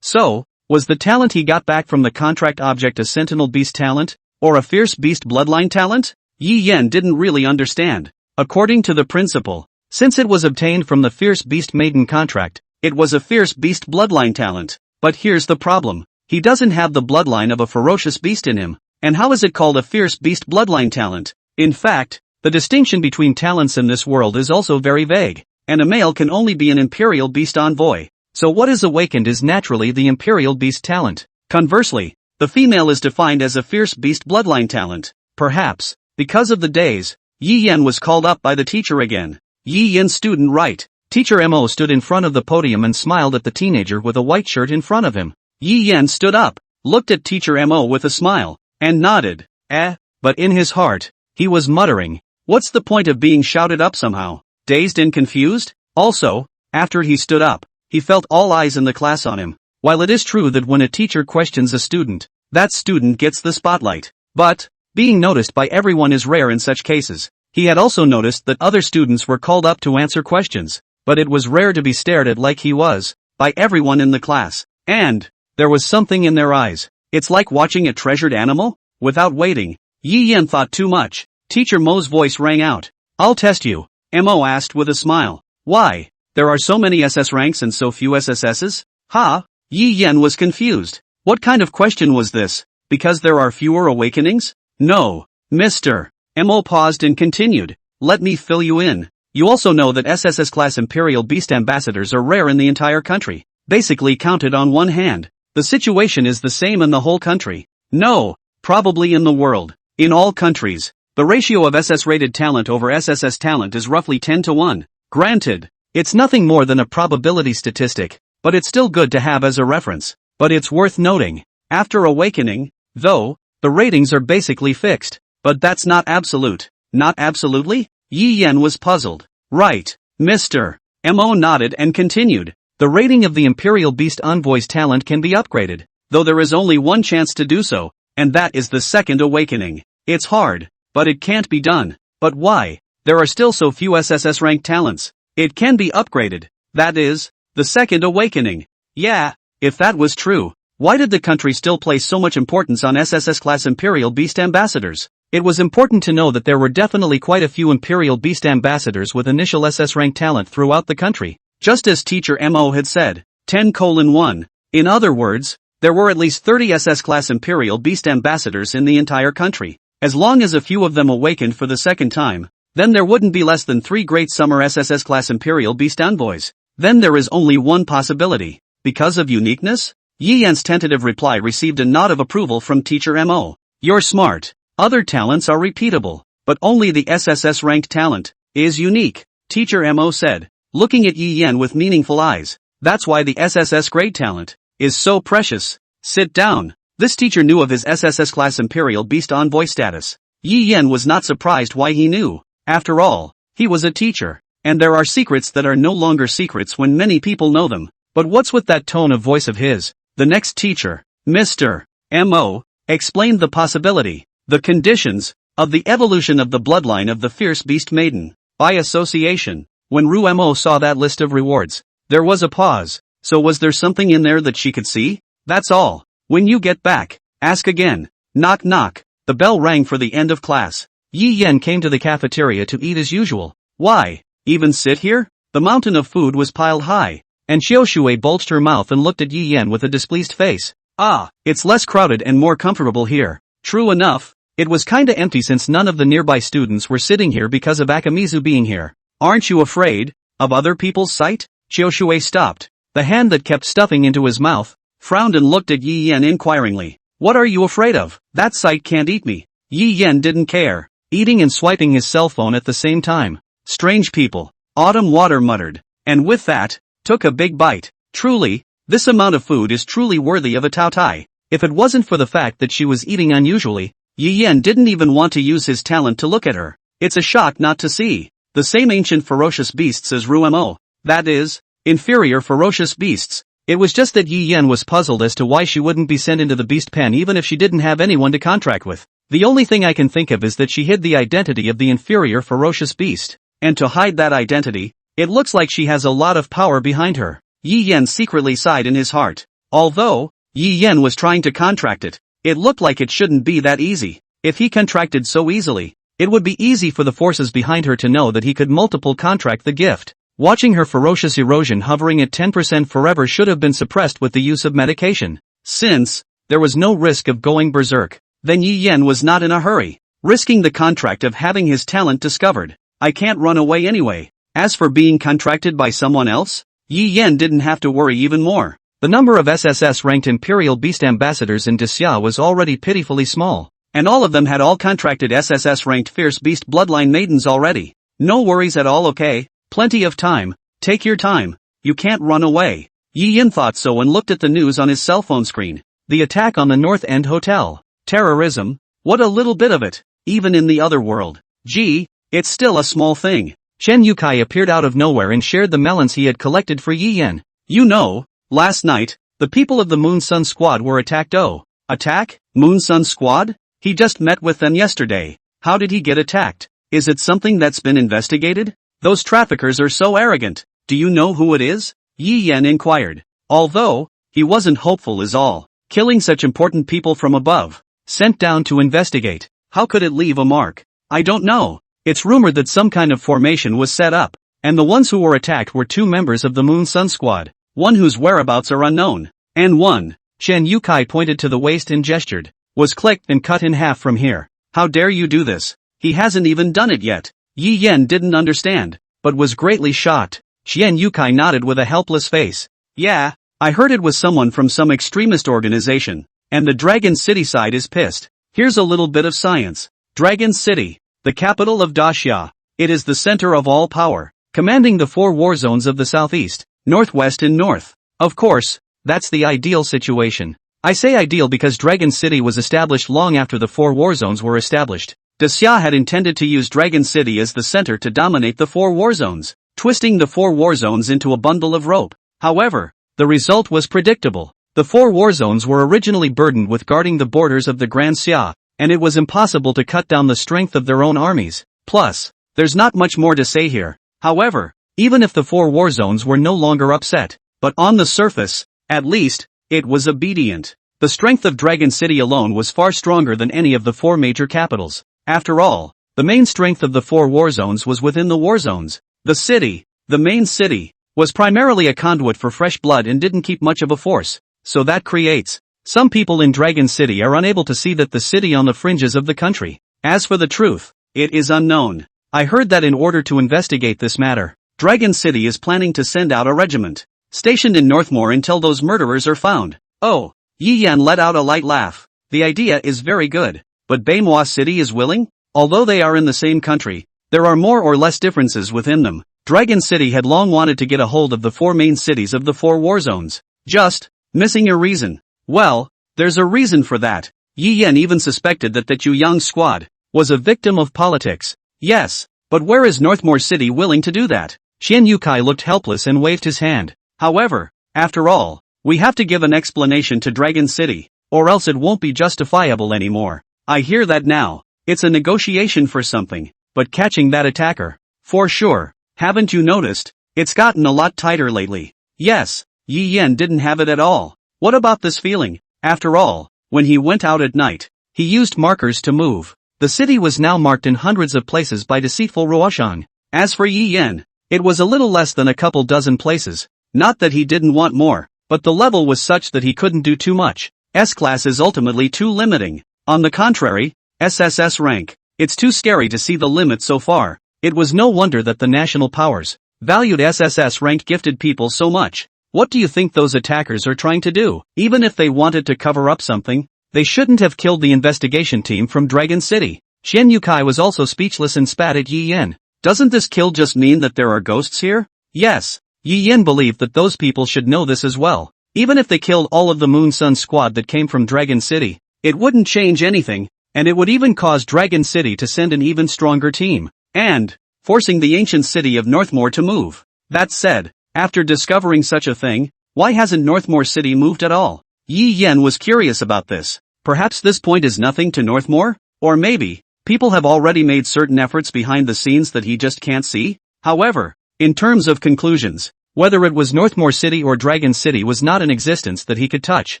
So, was the talent he got back from the contract object a Sentinel Beast talent, or a Fierce Beast Bloodline talent? Yi Yen didn't really understand. According to the principal, since it was obtained from the Fierce Beast Maiden contract, it was a Fierce Beast Bloodline talent. But here's the problem. He doesn't have the bloodline of a ferocious beast in him, and how is it called a Fierce Beast Bloodline talent? In fact, the distinction between talents in this world is also very vague, and a male can only be an Imperial Beast Envoy. So what is awakened is naturally the Imperial Beast talent. Conversely, the female is defined as a Fierce Beast Bloodline talent. Perhaps, because of the days, Yi Yen was called up by the teacher again. Yi Yen student right. Teacher Mo stood in front of the podium and smiled at the teenager with a white shirt in front of him. Yi Yen stood up, looked at Teacher Mo with a smile, and nodded. But in his heart, he was muttering, "What's the point of being shouted up somehow?" Dazed and confused? Also, after he stood up, he felt all eyes in the class on him. While it is true that when a teacher questions a student, that student gets the spotlight. But, being noticed by everyone is rare in such cases. He had also noticed that other students were called up to answer questions, but it was rare to be stared at like he was, by everyone in the class. And, there was something in their eyes. It's like watching a treasured animal? Without waiting, Yi Yan thought too much. Teacher Mo's voice rang out. I'll test you, Mo asked with a smile. Why? There are so many SS ranks and so few SSSs? Ha? Yi Yan was confused. What kind of question was this? Because there are fewer awakenings? No, mister. Mo paused and continued. Let me fill you in. You also know that SSS class Imperial Beast Ambassadors are rare in the entire country. Basically counted on one hand. The situation is the same in the whole country. No, probably in the world. In all countries, the ratio of SS-rated talent over SSS talent is roughly 10 to 1. Granted, it's nothing more than a probability statistic, but it's still good to have as a reference. But it's worth noting, after awakening, though, the ratings are basically fixed. But that's not absolute. Not absolutely? Yi Yan was puzzled. Right, mister. Mo nodded and continued. The rating of the Imperial Beast Envoy's talent can be upgraded, though there is only one chance to do so, and that is the second awakening. It's hard, but it can't be done. But why? There are still so few SSS ranked talents. It can be upgraded. That is, the second awakening. Yeah, if that was true, why did the country still place so much importance on SSS class Imperial Beast Ambassadors? It was important to know that there were definitely quite a few Imperial Beast Ambassadors with initial SS rank talent throughout the country. Just as Teacher Mo had said, 10:1. In other words, there were at least 30 SS class Imperial Beast Ambassadors in the entire country. As long as a few of them awakened for the second time, then there wouldn't be less than 3 Great Summer SSS class Imperial Beast Envoys. Then there is only one possibility. Because of uniqueness? Yi Yan's tentative reply received a nod of approval from Teacher Mo. You're smart. Other talents are repeatable, but only the SSS ranked talent is unique, Teacher Mo said, looking at Yi Yan with meaningful eyes. That's why the SSS grade talent is so precious. Sit down. This teacher knew of his SSS class Imperial Beast Envoy status. Yi Yan was not surprised why he knew. After all, he was a teacher, and there are secrets that are no longer secrets when many people know them. But what's with that tone of voice of his? The next teacher, Mr. Mo, explained the possibility, the conditions, of the evolution of the bloodline of the fierce beast maiden. By association, when Ru Mo saw that list of rewards, there was a pause. So was there something in there that she could see? That's all. When you get back, ask again. Knock knock. The bell rang for the end of class. Yi Yan came to the cafeteria to eat as usual. Why? Even sit here? The mountain of food was piled high, and Xiaoshui bulged her mouth and looked at Yi Yan with a displeased face. Ah, it's less crowded and more comfortable here. True enough, it was kinda empty since none of the nearby students were sitting here because of Akamizu being here. Aren't you afraid of other people's sight? Xiaoshui stopped. The hand that kept stuffing into his mouth frowned and looked at Yi Yan inquiringly. What are you afraid of? That sight can't eat me. Yi Yan didn't care, eating and swiping his cell phone at the same time. Strange people, Autumn Water muttered, and with that, took a big bite. Truly, this amount of food is truly worthy of a Taotai. If it wasn't for the fact that she was eating unusually, Yi Yan didn't even want to use his talent to look at her. It's a shock not to see the same ancient ferocious beasts as Ru Mo. That is, inferior ferocious beasts. It was just that Yi Yan was puzzled as to why she wouldn't be sent into the beast pen even if she didn't have anyone to contract with. The only thing I can think of is that she hid the identity of the inferior ferocious beast. And to hide that identity, it looks like she has a lot of power behind her. Yi Yan secretly sighed in his heart. Although Yi Yan was trying to contract it, it looked like it shouldn't be that easy. If he contracted so easily, it would be easy for the forces behind her to know that he could multiple contract the gift. Watching her ferocious erosion hovering at 10% forever should have been suppressed with the use of medication. Since there was no risk of going berserk, then Yi Yan was not in a hurry, risking the contract of having his talent discovered. I can't run away anyway. As for being contracted by someone else, Yi Yan didn't have to worry even more. The number of SSS-ranked Imperial Beast Ambassadors in Disya was already pitifully small, and all of them had all contracted SSS-ranked Fierce Beast Bloodline Maidens already. No worries at all, okay? Plenty of time. Take your time. You can't run away. Yi Yan thought so and looked at the news on his cell phone screen. The attack on the North End Hotel. Terrorism? What a little bit of it. Even in the other world. Gee, it's still a small thing. Chen Yukai appeared out of nowhere and shared the melons he had collected for Yi Yan. You know, last night, the people of the Moon Sun Squad were attacked. Oh, attack? Moon Sun Squad? He just met with them yesterday. How did he get attacked? Is it something that's been investigated? Those traffickers are so arrogant. Do you know who it is? Yi Yan inquired. Although, he wasn't hopeful is all. Killing such important people from above. Sent down to investigate. How could it leave a mark? I don't know. It's rumored that some kind of formation was set up, and the ones who were attacked were 2 members of the Moon Sun Squad, one whose whereabouts are unknown, and one, Shen Yukai pointed to the waist and gestured, was clicked and cut in half from here. How dare you do this? He hasn't even done it yet. Yi Yen didn't understand, but was greatly shocked. Shen Yukai nodded with a helpless face. Yeah, I heard it was someone from some extremist organization, and the Dragon City side is pissed. Here's a little bit of science. Dragon City, the capital of Daxia. It is the center of all power, commanding the 4 war zones of the southeast, northwest and north. Of course, that's the ideal situation. I say ideal because Dragon City was established long after the 4 war zones were established. Daxia had intended to use Dragon City as the center to dominate the 4 war zones, twisting the 4 war zones into a bundle of rope. However, the result was predictable. The 4 war zones were originally burdened with guarding the borders of the Grand Xia, and it was impossible to cut down the strength of their own armies. Plus, there's not much more to say here. However, even if the 4 war zones were no longer upset, but on the surface, at least, it was obedient. The strength of Dragon City alone was far stronger than any of the 4 major capitals. After all, the main strength of the 4 war zones was within the war zones. The city, the main city, was primarily a conduit for fresh blood and didn't keep much of a force. So that creates. Some people in Dragon City are unable to see that the city on the fringes of the country. As for the truth, it is unknown. I heard that in order to investigate this matter, Dragon City is planning to send out a regiment, stationed in Northmoor until those murderers are found. Oh, Yi Yan let out a light laugh. The idea is very good, but Manhwa City is willing? Although they are in the same country, there are more or less differences within them. Dragon City had long wanted to get a hold of the 4 main cities of the 4 war zones. Just missing a reason. Well, there's a reason for that. Yi Yan even suspected that the Chu Yang squad was a victim of politics. Yes, but where is Northmoor City willing to do that? Shen Yukai looked helpless and waved his hand. However, after all, we have to give an explanation to Dragon City, or else it won't be justifiable anymore. I hear that now. It's a negotiation for something, but catching that attacker, for sure. Haven't you noticed? It's gotten a lot tighter lately. Yes. Yi Yan didn't have it at all. What about this feeling? After all, when he went out at night, he used markers to move. The city was now marked in hundreds of places by deceitful Ruoshang. As for Yi Yan, it was a little less than a couple dozen places. Not that he didn't want more, but the level was such that he couldn't do too much. S-class is ultimately too limiting. On the contrary, SSS rank, it's too scary to see the limit so far. It was no wonder that the national powers valued SSS rank gifted people so much. What do you think those attackers are trying to do? Even if they wanted to cover up something, they shouldn't have killed the investigation team from Dragon City. Shen Yukai was also speechless and spat at Yi Yan. Doesn't this kill just mean that there are ghosts here? Yes. Yi Yan believed that those people should know this as well. Even if they killed all of the Moon Sun squad that came from Dragon City, it wouldn't change anything, and it would even cause Dragon City to send an even stronger team, and forcing the ancient city of Northmoor to move. That said, after discovering such a thing, why hasn't Northmoor City moved at all? Yi Yan was curious about this. Perhaps this point is nothing to Northmoor? Or maybe, people have already made certain efforts behind the scenes that he just can't see? However, in terms of conclusions, whether it was Northmoor City or Dragon City was not in existence that he could touch.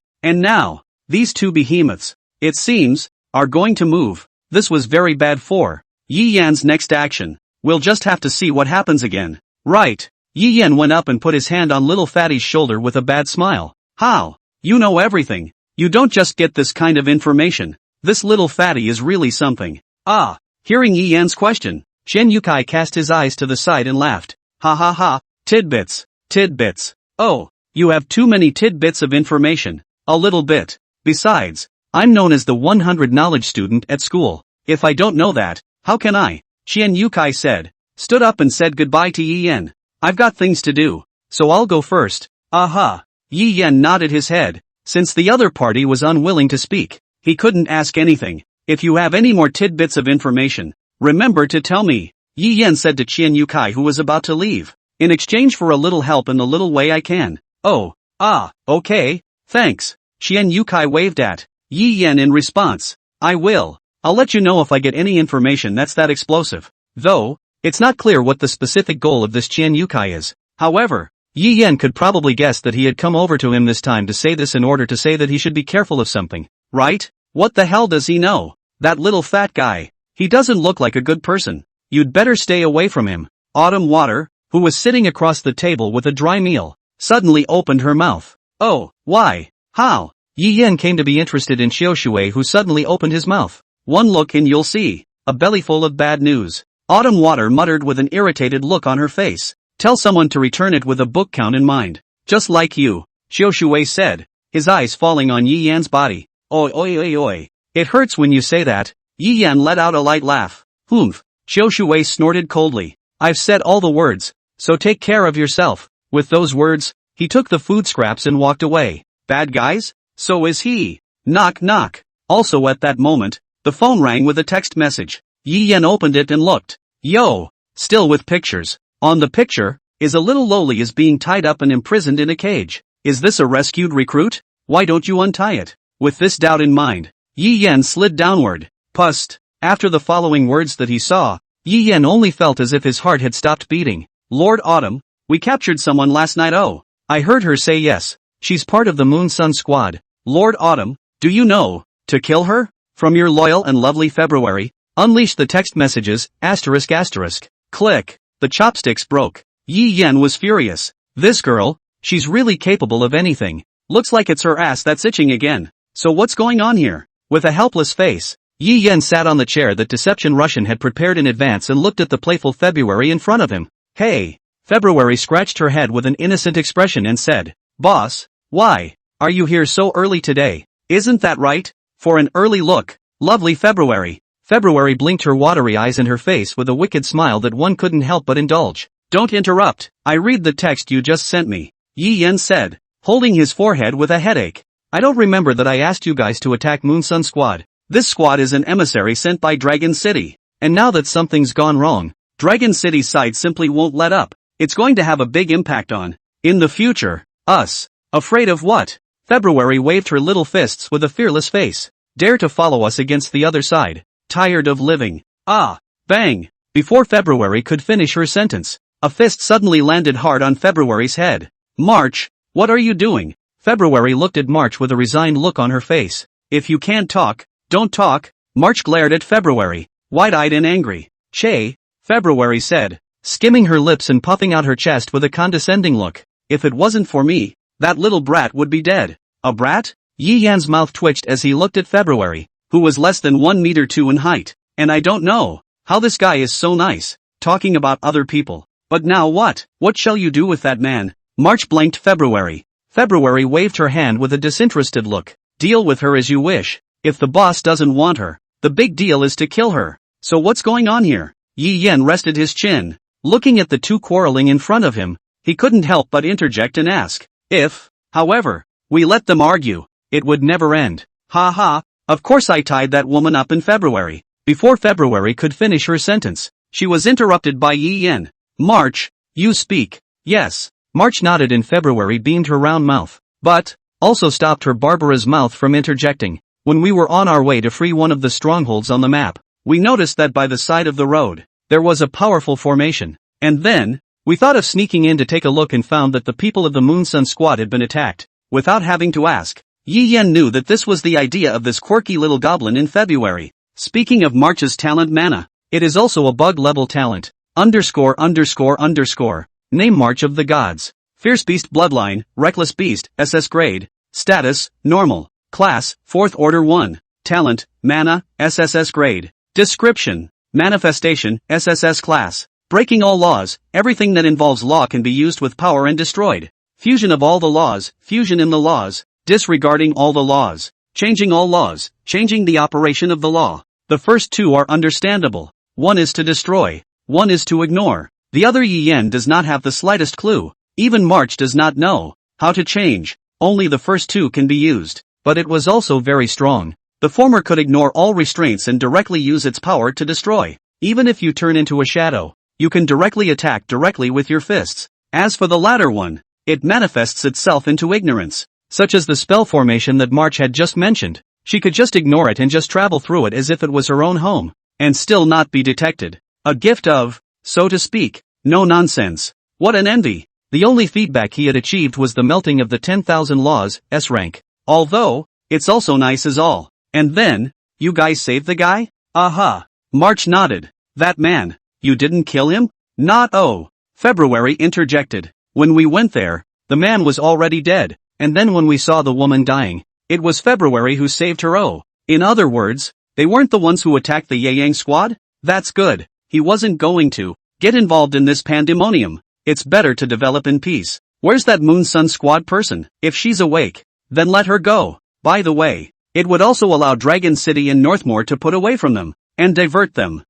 And now, these 2 behemoths, it seems, are going to move. This was very bad for Yi Yan's next action. We'll just have to see what happens again. Right. Yi Yan went up and put his hand on little Fatty's shoulder with a bad smile. How? You know everything. You don't just get this kind of information. This little Fatty is really something. Ah. Hearing Yi Yan's question, Shen Yukai cast his eyes to the side and laughed. Ha ha ha. Tidbits. Tidbits. Oh, you have too many tidbits of information. A little bit. Besides, I'm known as the 100 knowledge student at school. If I don't know that, how can I? Shen Yukai said. Stood up and said goodbye to Yi Yan. I've got things to do, so I'll go first. Aha. Yi Yan nodded his head. Since the other party was unwilling to speak, he couldn't ask anything. If you have any more tidbits of information, remember to tell me, Yi Yan said to Shen Yukai, who was about to leave. In exchange for a little help in the little way I can. Oh. Okay. Thanks. Shen Yukai waved at Yi Yan in response. I will. I'll let you know if I get any information that's that explosive. Though, it's not clear what the specific goal of this Shen Yukai is. However, Yi Yan could probably guess that he had come over to him this time to say this in order to say that he should be careful of something, right? What the hell does he know? That little fat guy. He doesn't look like a good person. You'd better stay away from him. Autumn Water, who was sitting across the table with a dry meal, suddenly opened her mouth. Oh, why? How? Yi Yan came to be interested in Xiaoshui, who suddenly opened his mouth. One look and you'll see. A bellyful of bad news. Autumn Water muttered with an irritated look on her face. Tell someone to return it with a book count in mind. Just like you, Xiaoshui said, his eyes falling on Yi Yan's body. Oi oi oi oi. It hurts when you say that. Yi Yan let out a light laugh. Humph. Xiaoshui snorted coldly. I've said all the words, so take care of yourself. With those words, he took the food scraps and walked away. Bad guys? So is he. Knock knock. Also at that moment, the phone rang with a text message. Yi Yan opened it and looked. Yo. Still with pictures. On the picture, is a little loli is being tied up and imprisoned in a cage. Is this a rescued recruit? Why don't you untie it? With this doubt in mind, Yi Yan slid downward. Pust. After the following words that he saw, Yi Yan only felt as if his heart had stopped beating. Lord Autumn, we captured someone last night. Oh. I heard her say yes. She's part of the Moon Sun Squad. Lord Autumn, do you know, to kill her? From your loyal and lovely February. Unleash the text messages, asterisk asterisk. Click. The chopsticks broke. Yi Yan was furious. This girl, she's really capable of anything. Looks like it's her ass that's itching again. So what's going on here? With a helpless face, Yi Yan sat on the chair that Deception Russian had prepared in advance and looked at the playful February in front of him. Hey. February scratched her head with an innocent expression and said, Boss, why? Are you here so early today? Isn't that right? For an early look, lovely February. February blinked her watery eyes in her face with a wicked smile that one couldn't help but indulge. Don't interrupt, I read the text you just sent me, Yi Yan said, holding his forehead with a headache. I don't remember that I asked you guys to attack Moon Sun Squad. This squad is an emissary sent by Dragon City. And now that something's gone wrong, Dragon City's side simply won't let up. It's going to have a big impact on, in the future, us. Afraid of what? February waved her little fists with a fearless face. Dare to follow us against the other side. Tired of living. Ah. Bang. Before February could finish her sentence, a fist suddenly landed hard on February's head. March, what are you doing? February looked at March with a resigned look on her face. If you can't talk, don't talk. March glared at February, wide-eyed and angry. Che, February said, skimming her lips and puffing out her chest with a condescending look. If it wasn't for me, that little brat would be dead. A brat? Yi Yan's mouth twitched as he looked at February, who was less than 1 meter 2 in height. And I don't know how this guy is so nice, talking about other people. But now what? What shall you do with that man? March blanked February. February waved her hand with a disinterested look. Deal with her as you wish. If the boss doesn't want her, the big deal is to kill her. So what's going on here? Yi Yan rested his chin. Looking at the two quarreling in front of him, he couldn't help but interject and ask, if, however, we let them argue, it would never end. Ha ha, of course I tied that woman up in February. Before February could finish her sentence, she was interrupted by Yi Yan. March, you speak. Yes. March nodded and February beamed her round mouth, but also stopped her Barbara's mouth from interjecting. When we were on our way to free one of the strongholds on the map, we noticed that by the side of the road, there was a powerful formation. And then, we thought of sneaking in to take a look and found that the people of the Moon Sun Squad had been attacked. Without having to ask, Yi Yan knew that this was the idea of this quirky little goblin in February. Speaking of March's talent mana, it is also a bug level talent. _____. Name March of the Gods. Fierce Beast Bloodline, Reckless Beast, SS Grade. Status, Normal. Class, 4th Order 1. Talent, Mana, SSS Grade. Description. Manifestation, SSS Class. Breaking all laws, everything that involves law can be used with power and destroyed. Fusion of all the laws, fusion in the laws. Disregarding all the laws. Changing all laws, changing the operation of the law. The first two are understandable. One is to destroy. One is to ignore. The other Yi Yan does not have the slightest clue. Even March does not know how to change. Only the first two can be used. But it was also very strong. The former could ignore all restraints and directly use its power to destroy. Even if you turn into a shadow, you can directly attack directly with your fists. As for the latter one, it manifests itself into ignorance. Such as the spell formation that March had just mentioned. She could just ignore it and just travel through it as if it was her own home. And still not be detected. A gift of, so to speak, no nonsense. What an envy. The only feedback he had achieved was the melting of the 10,000 laws, S rank. Although, it's also nice as all. And then, you guys saved the guy? Aha. March nodded. That man, you didn't kill him? Not oh. February interjected. When we went there, the man was already dead, and then when we saw the woman dying, it was February who saved her oh. In other words, they weren't the ones who attacked the Yang squad? That's good. He wasn't going to get involved in this pandemonium. It's better to develop in peace. Where's that Moon Sun squad person? If she's awake, then let her go. By the way, it would also allow Dragon City and Northmore to put away from them, and divert them.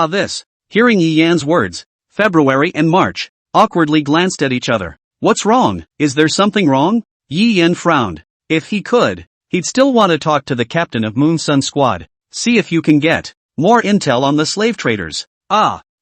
This. Hearing Yi Yan's words, February and March awkwardly glanced at each other. What's wrong? Is there something wrong? Yi Yan frowned. If he could, he'd still want to talk to the captain of Moon Sun squad. See if you can get more intel on the slave traders.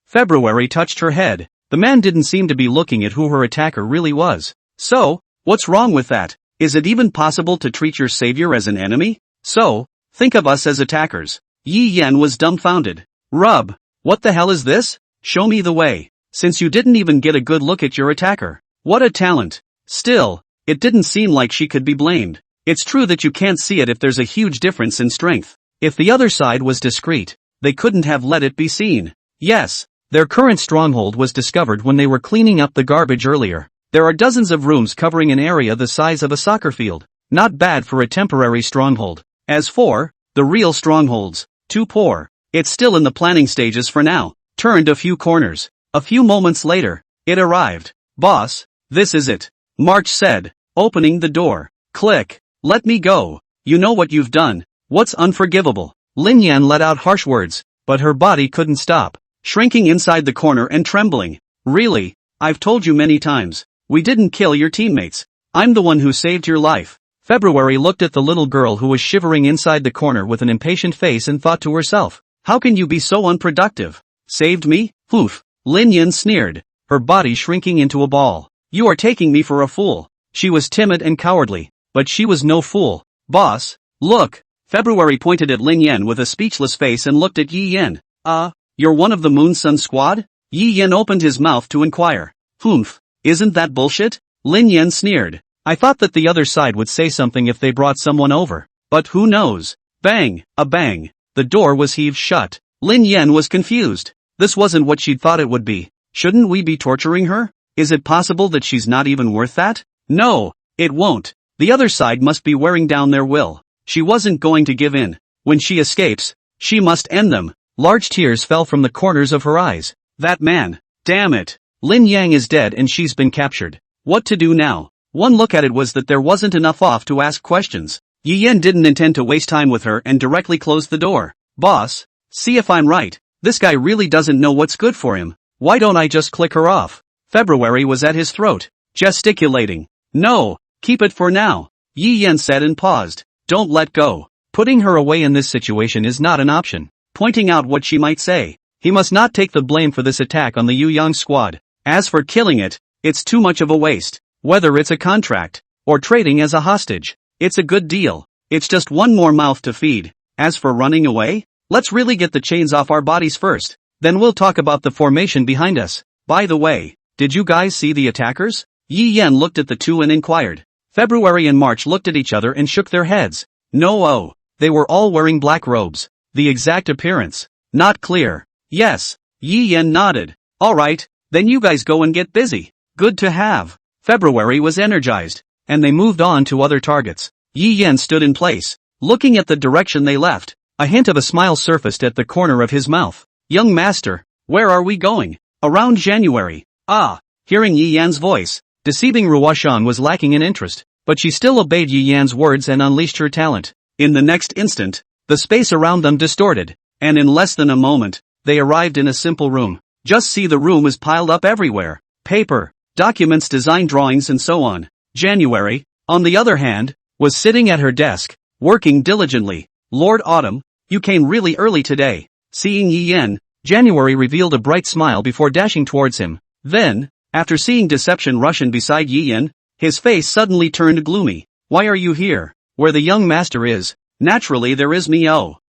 February touched her head. The man didn't seem to be looking at who her attacker really was. So, what's wrong with that? Is it even possible to treat your savior as an enemy? So, think of us as attackers. Yi Yan was dumbfounded. Rub. What the hell is this? Show me the way. Since you didn't even get a good look at your attacker. What a talent. Still, it didn't seem like she could be blamed. It's true that you can't see it if there's a huge difference in strength. If the other side was discreet, they couldn't have let it be seen. Yes, their current stronghold was discovered when they were cleaning up the garbage earlier. There are dozens of rooms covering an area the size of a soccer field. Not bad for a temporary stronghold. As for the real strongholds, too poor. It's still in the planning stages for now. Turned a few corners. A few moments later, it arrived. Boss, this is it. March said, opening the door. Click. Let me go. You know what you've done. What's unforgivable? Lin Yan let out harsh words, but her body couldn't stop, shrinking inside the corner and trembling. Really? I've told you many times. We didn't kill your teammates. I'm the one who saved your life. February looked at the little girl who was shivering inside the corner with an impatient face and thought to herself, how can you be so unproductive? Saved me? Oof. Lin Yan sneered, her body shrinking into a ball. You are taking me for a fool. She was timid and cowardly, but she was no fool. Boss, look. February pointed at Lin Yan with a speechless face and looked at Yi Yan. You're one of the Moon Sun squad? Yi Yan opened his mouth to inquire. Humph. Isn't that bullshit? Lin Yan sneered. I thought that the other side would say something if they brought someone over. But who knows? Bang, a bang. The door was heaved shut. Lin Yan was confused. This wasn't what she'd thought it would be. Shouldn't we be torturing her? Is it possible that she's not even worth that? No, it won't. The other side must be wearing down their will. She wasn't going to give in. When she escapes, she must end them. Large tears fell from the corners of her eyes. That man. Damn it. Lin Yang is dead and she's been captured. What to do now? One look at it was that there wasn't enough off to ask questions. Yi Yan didn't intend to waste time with her and directly closed the door. Boss, see if I'm right. This guy really doesn't know what's good for him. Why don't I just click her off? February was at his throat, gesticulating. No, keep it for now. Yi Yan said and paused. Don't let go. Putting her away in this situation is not an option. Pointing out what she might say. He must not take the blame for this attack on the Yu Yang squad. As for killing it, it's too much of a waste. Whether it's a contract, or trading as a hostage, it's a good deal. It's just one more mouth to feed. As for running away, let's really get the chains off our bodies first. Then we'll talk about the formation behind us. By the way, did you guys see the attackers? Yi Yan looked at the two and inquired. February and March looked at each other and shook their heads. No, they were all wearing black robes. The exact appearance, not clear. Yes, Yi Yan nodded. Alright, then you guys go and get busy. Good to have. February was energized, and they moved on to other targets. Yi Yan stood in place, looking at the direction they left. A hint of a smile surfaced at the corner of his mouth. Young master, where are we going? Around January. Hearing Yi Yan's voice, deceiving Ruoshan was lacking in interest, but she still obeyed Yi Yan's words and unleashed her talent. In the next instant, the space around them distorted, and in less than a moment, they arrived in a simple room. Just see, the room is piled up everywhere. Paper, documents, design drawings and so on. January, on the other hand, was sitting at her desk, working diligently. Lord Autumn, you came really early today. Seeing Yi Yan, January revealed a bright smile before dashing towards him. Then, after seeing Deception Russian beside Yi Yan, his face suddenly turned gloomy. Why are you here? Where the young master is. Naturally there is me.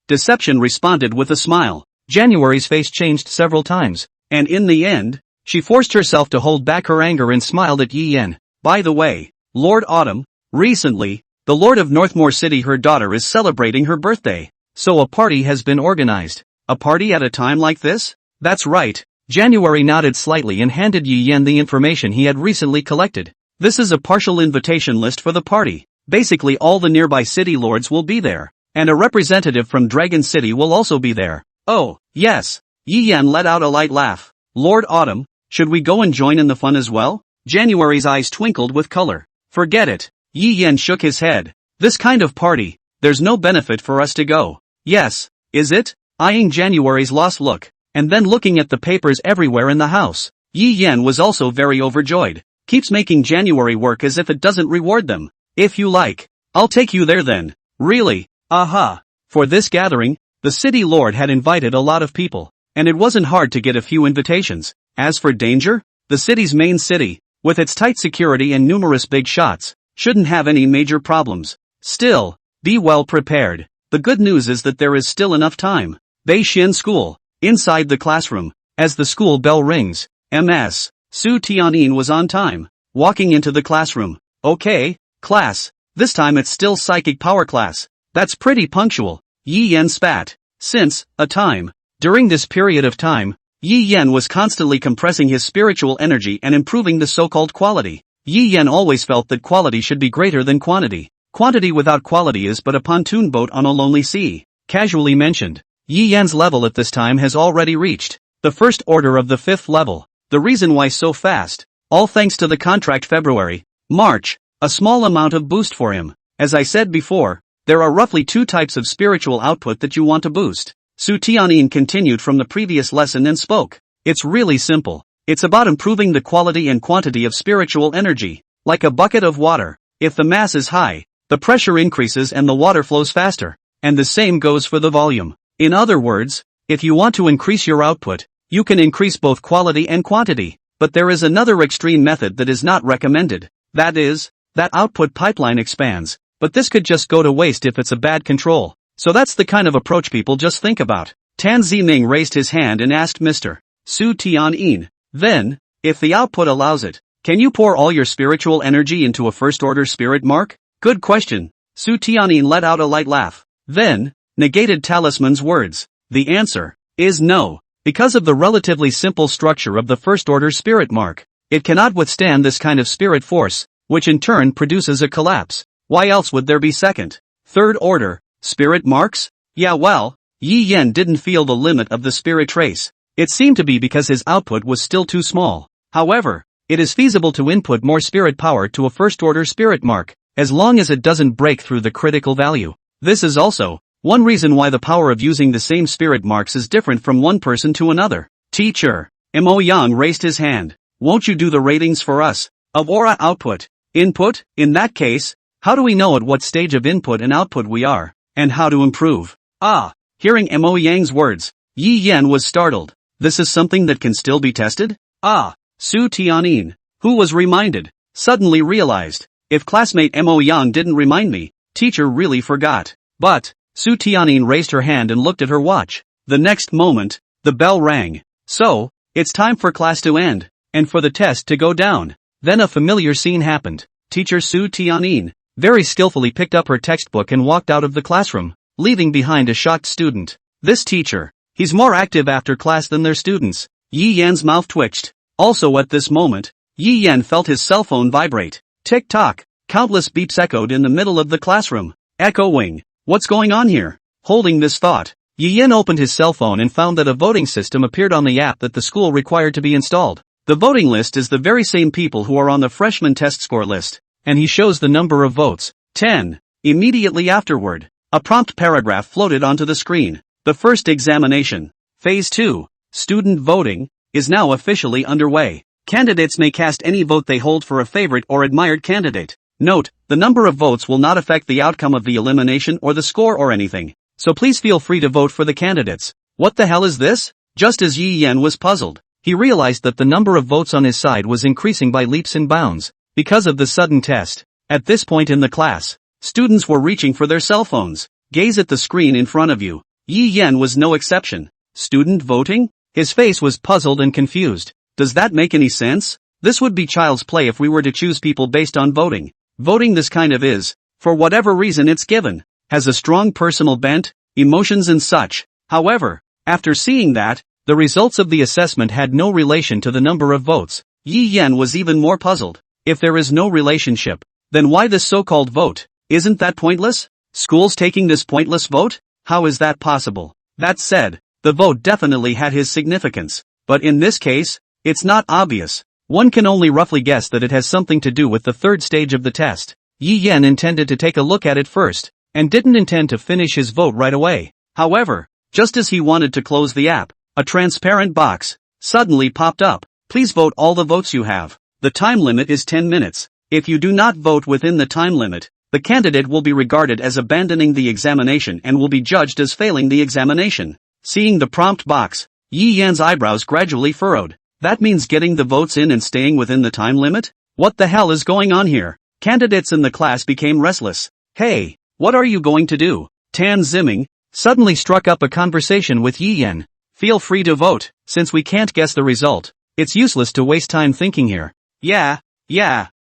Deception responded with a smile. January's face changed several times, and in the end, She forced herself to hold back her anger and smiled at Yi Yan. By the way, Lord Autumn, recently, the Lord of Northmore City, her daughter, is celebrating her birthday. So a party has been organized. A party at a time like this? That's right. January nodded slightly and handed Yi Yan the information he had recently collected. This is a partial invitation list for the party. Basically all the nearby city lords will be there. And a representative from Dragon City will also be there. Oh, yes. Yi Yan let out a light laugh. Lord Autumn, should we go and join in the fun as well? January's eyes twinkled with color. Forget it. Yi Yan shook his head. This kind of party, there's no benefit for us to go. Yes, is it? Eyeing January's lost look, and then looking at the papers everywhere in the house. Yi Yan was also very overjoyed. Keeps making January work as if it doesn't reward them. If you like, I'll take you there then. Really? Aha. For this gathering, the city lord had invited a lot of people, and it wasn't hard to get a few invitations. As for danger, the city's main city, with its tight security and numerous big shots, shouldn't have any major problems. Still, be well prepared. The good news is that there is still enough time. Beixin School. Inside the classroom, as the school bell rings, Ms. Su Tianyin was on time, walking into the classroom. Okay, class, this time it's still psychic power class. That's pretty punctual. Yi Yan spat. Since, a time. During this period of time, Yi Yan was constantly compressing his spiritual energy and improving the so-called quality. Yi Yan always felt that quality should be greater than quantity. Quantity without quality is but a pontoon boat on a lonely sea. Casually mentioned. Yi Yan's level at this time has already reached the first order of the 5th level. The reason why so fast, all thanks to the contract February, March, a small amount of boost for him. As I said before, there are roughly 2 types of spiritual output that you want to boost. Su Tianyin continued from the previous lesson and spoke. It's really simple. It's about improving the quality and quantity of spiritual energy. Like a bucket of water. If the mass is high, the pressure increases and the water flows faster. And the same goes for the volume. In other words, if you want to increase your output, you can increase both quality and quantity. But there is another extreme method that is not recommended. That is, that output pipeline expands. But this could just go to waste if it's a bad control. So that's the kind of approach people just think about. Tan Ziming raised his hand and asked Mr. Su Tianyin. Then, if the output allows it, can you pour all your spiritual energy into a first-order spirit mark? Good question. Su Tianyin let out a light laugh. Then, negated Talisman's words. The answer is no. Because of the relatively simple structure of the first-order spirit mark, it cannot withstand this kind of spirit force, which in turn produces a collapse. Why else would there be second, third order spirit marks? Yeah, well, Yi Yan didn't feel the limit of the spirit trace. It seemed to be because his output was still too small. However, it is feasible to input more spirit power to a first-order spirit mark, as long as it doesn't break through the critical value. This is also one reason why the power of using the same spirit marks is different from one person to another. Teacher, Mo Yang raised his hand. Won't you do the ratings for us? Of aura output. Input? In that case, how do we know at what stage of input and output we are, and how to improve? Ah, hearing Mo Yang's words, Yi Yan was startled. This is something that can still be tested? Ah, Su Tianyin, who was reminded, suddenly realized, if classmate Mo Yang didn't remind me, teacher really forgot. But, Su Tianyin raised her hand and looked at her watch. The next moment, the bell rang. So, it's time for class to end, and for the test to go down. Then a familiar scene happened. Teacher Su Tianyin very skillfully picked up her textbook and walked out of the classroom, leaving behind a shocked student. This teacher, he's more active after class than their students. Yi Yan's mouth twitched. Also at this moment, Yi Yan felt his cell phone vibrate. Tick-tock, countless beeps echoed in the middle of the classroom. Echoing. What's going on here? Holding this thought, Yi Yan opened his cell phone and found that a voting system appeared on the app that the school required to be installed. The voting list is the very same people who are on the freshman test score list, and he shows the number of votes, 10. Immediately afterward, a prompt paragraph floated onto the screen. The first examination, Phase 2, student voting, is now officially underway. Candidates may cast any vote they hold for a favorite or admired candidate. Note, the number of votes will not affect the outcome of the elimination or the score or anything, so please feel free to vote for the candidates. What the hell is this? Just as Yi Yan was puzzled, he realized that the number of votes on his side was increasing by leaps and bounds, because of the sudden test. At this point in the class, students were reaching for their cell phones. Gaze at the screen in front of you. Yi Yan was no exception. Student voting? His face was puzzled and confused. Does that make any sense? This would be child's play if we were to choose people based on voting. Voting this kind of is, for whatever reason it's given, has a strong personal bent, emotions and such. However, after seeing that, the results of the assessment had no relation to the number of votes. Yi Yan was even more puzzled. If there is no relationship, then why this so-called vote? Isn't that pointless? Schools taking this pointless vote? How is that possible? That said, the vote definitely had his significance. But in this case, it's not obvious. One can only roughly guess that it has something to do with the third stage of the test. Yi Yan intended to take a look at it first, and didn't intend to finish his vote right away. However, just as he wanted to close the app, a transparent box suddenly popped up. Please vote all the votes you have. The time limit is 10 minutes. If you do not vote within the time limit, the candidate will be regarded as abandoning the examination and will be judged as failing the examination. Seeing the prompt box, Yi Yan's eyebrows gradually furrowed. That means getting the votes in and staying within the time limit? What the hell is going on here? Candidates in the class became restless. Hey, what are you going to do? Tan Ziming suddenly struck up a conversation with Yi Yan. Feel free to vote, since we can't guess the result. It's useless to waste time thinking here. Yeah,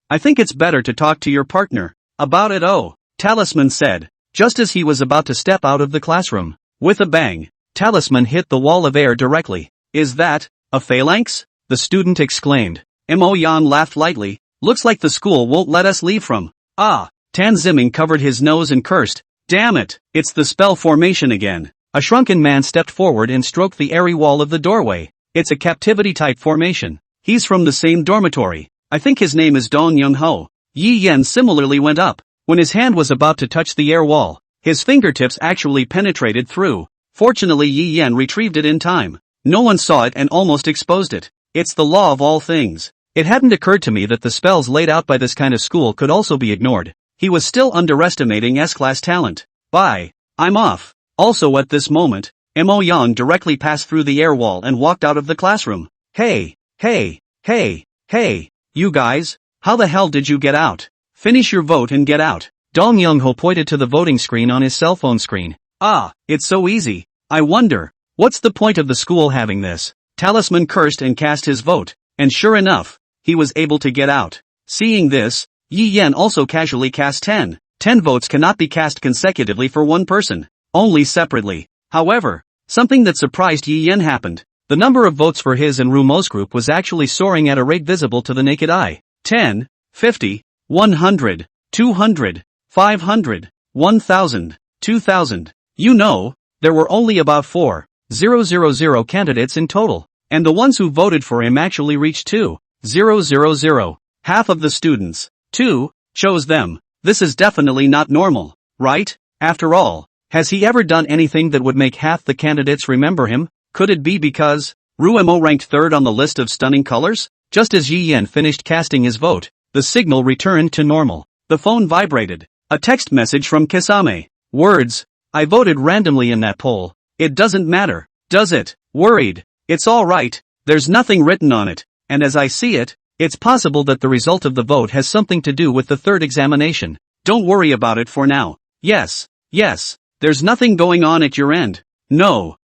I think it's better to talk to your partner about it. Oh, Talisman said, just as he was about to step out of the classroom. With a bang, Talisman hit the wall of air directly. Is that a phalanx? The student exclaimed. Mo Yan laughed lightly. Looks like the school won't let us leave from. Tan Ziming covered his nose and cursed. Damn it, it's the spell formation again. A shrunken man stepped forward and stroked the airy wall of the doorway. It's a captivity-type formation. He's from the same dormitory. I think his name is Dong Young Ho. Yi Yan similarly went up. When his hand was about to touch the air wall, his fingertips actually penetrated through. Fortunately, Yi Yan retrieved it in time. No one saw it and almost exposed it. It's the law of all things. It hadn't occurred to me that the spells laid out by this kind of school could also be ignored. He was still underestimating S-class talent. Bye. I'm off. Also at this moment, Mo Yang directly passed through the air wall and walked out of the classroom. Hey, you guys, how the hell did you get out? Finish your vote and get out. Dong Young Ho pointed to the voting screen on his cell phone screen. It's so easy. I wonder, what's the point of the school having this? Talisman cursed and cast his vote, and sure enough, he was able to get out. Seeing this, Yi Yan also casually cast 10. 10 votes cannot be cast consecutively for one person, only separately. However, something that surprised Yi Yan happened. The number of votes for his and Rumo's group was actually soaring at a rate visible to the naked eye. 10, 50, 100, 200, 500, 1000, 2000. You know, there were only about 4,000 candidates in total, and the ones who voted for him actually reached 2,000. Half of the students, too, chose them. This is definitely not normal, right? After all, has he ever done anything that would make half the candidates remember him? Could it be because Rumo ranked third on the list of stunning colors? Just as Yi Yan finished casting his vote, the signal returned to normal. The phone vibrated. A text message from Kisame. Words. I voted randomly in that poll. It doesn't matter, does it? Worried. It's all right. There's nothing written on it, and as I see it, it's possible that the result of the vote has something to do with the third examination. Don't worry about it for now. Yes. There's nothing going on at your end. No.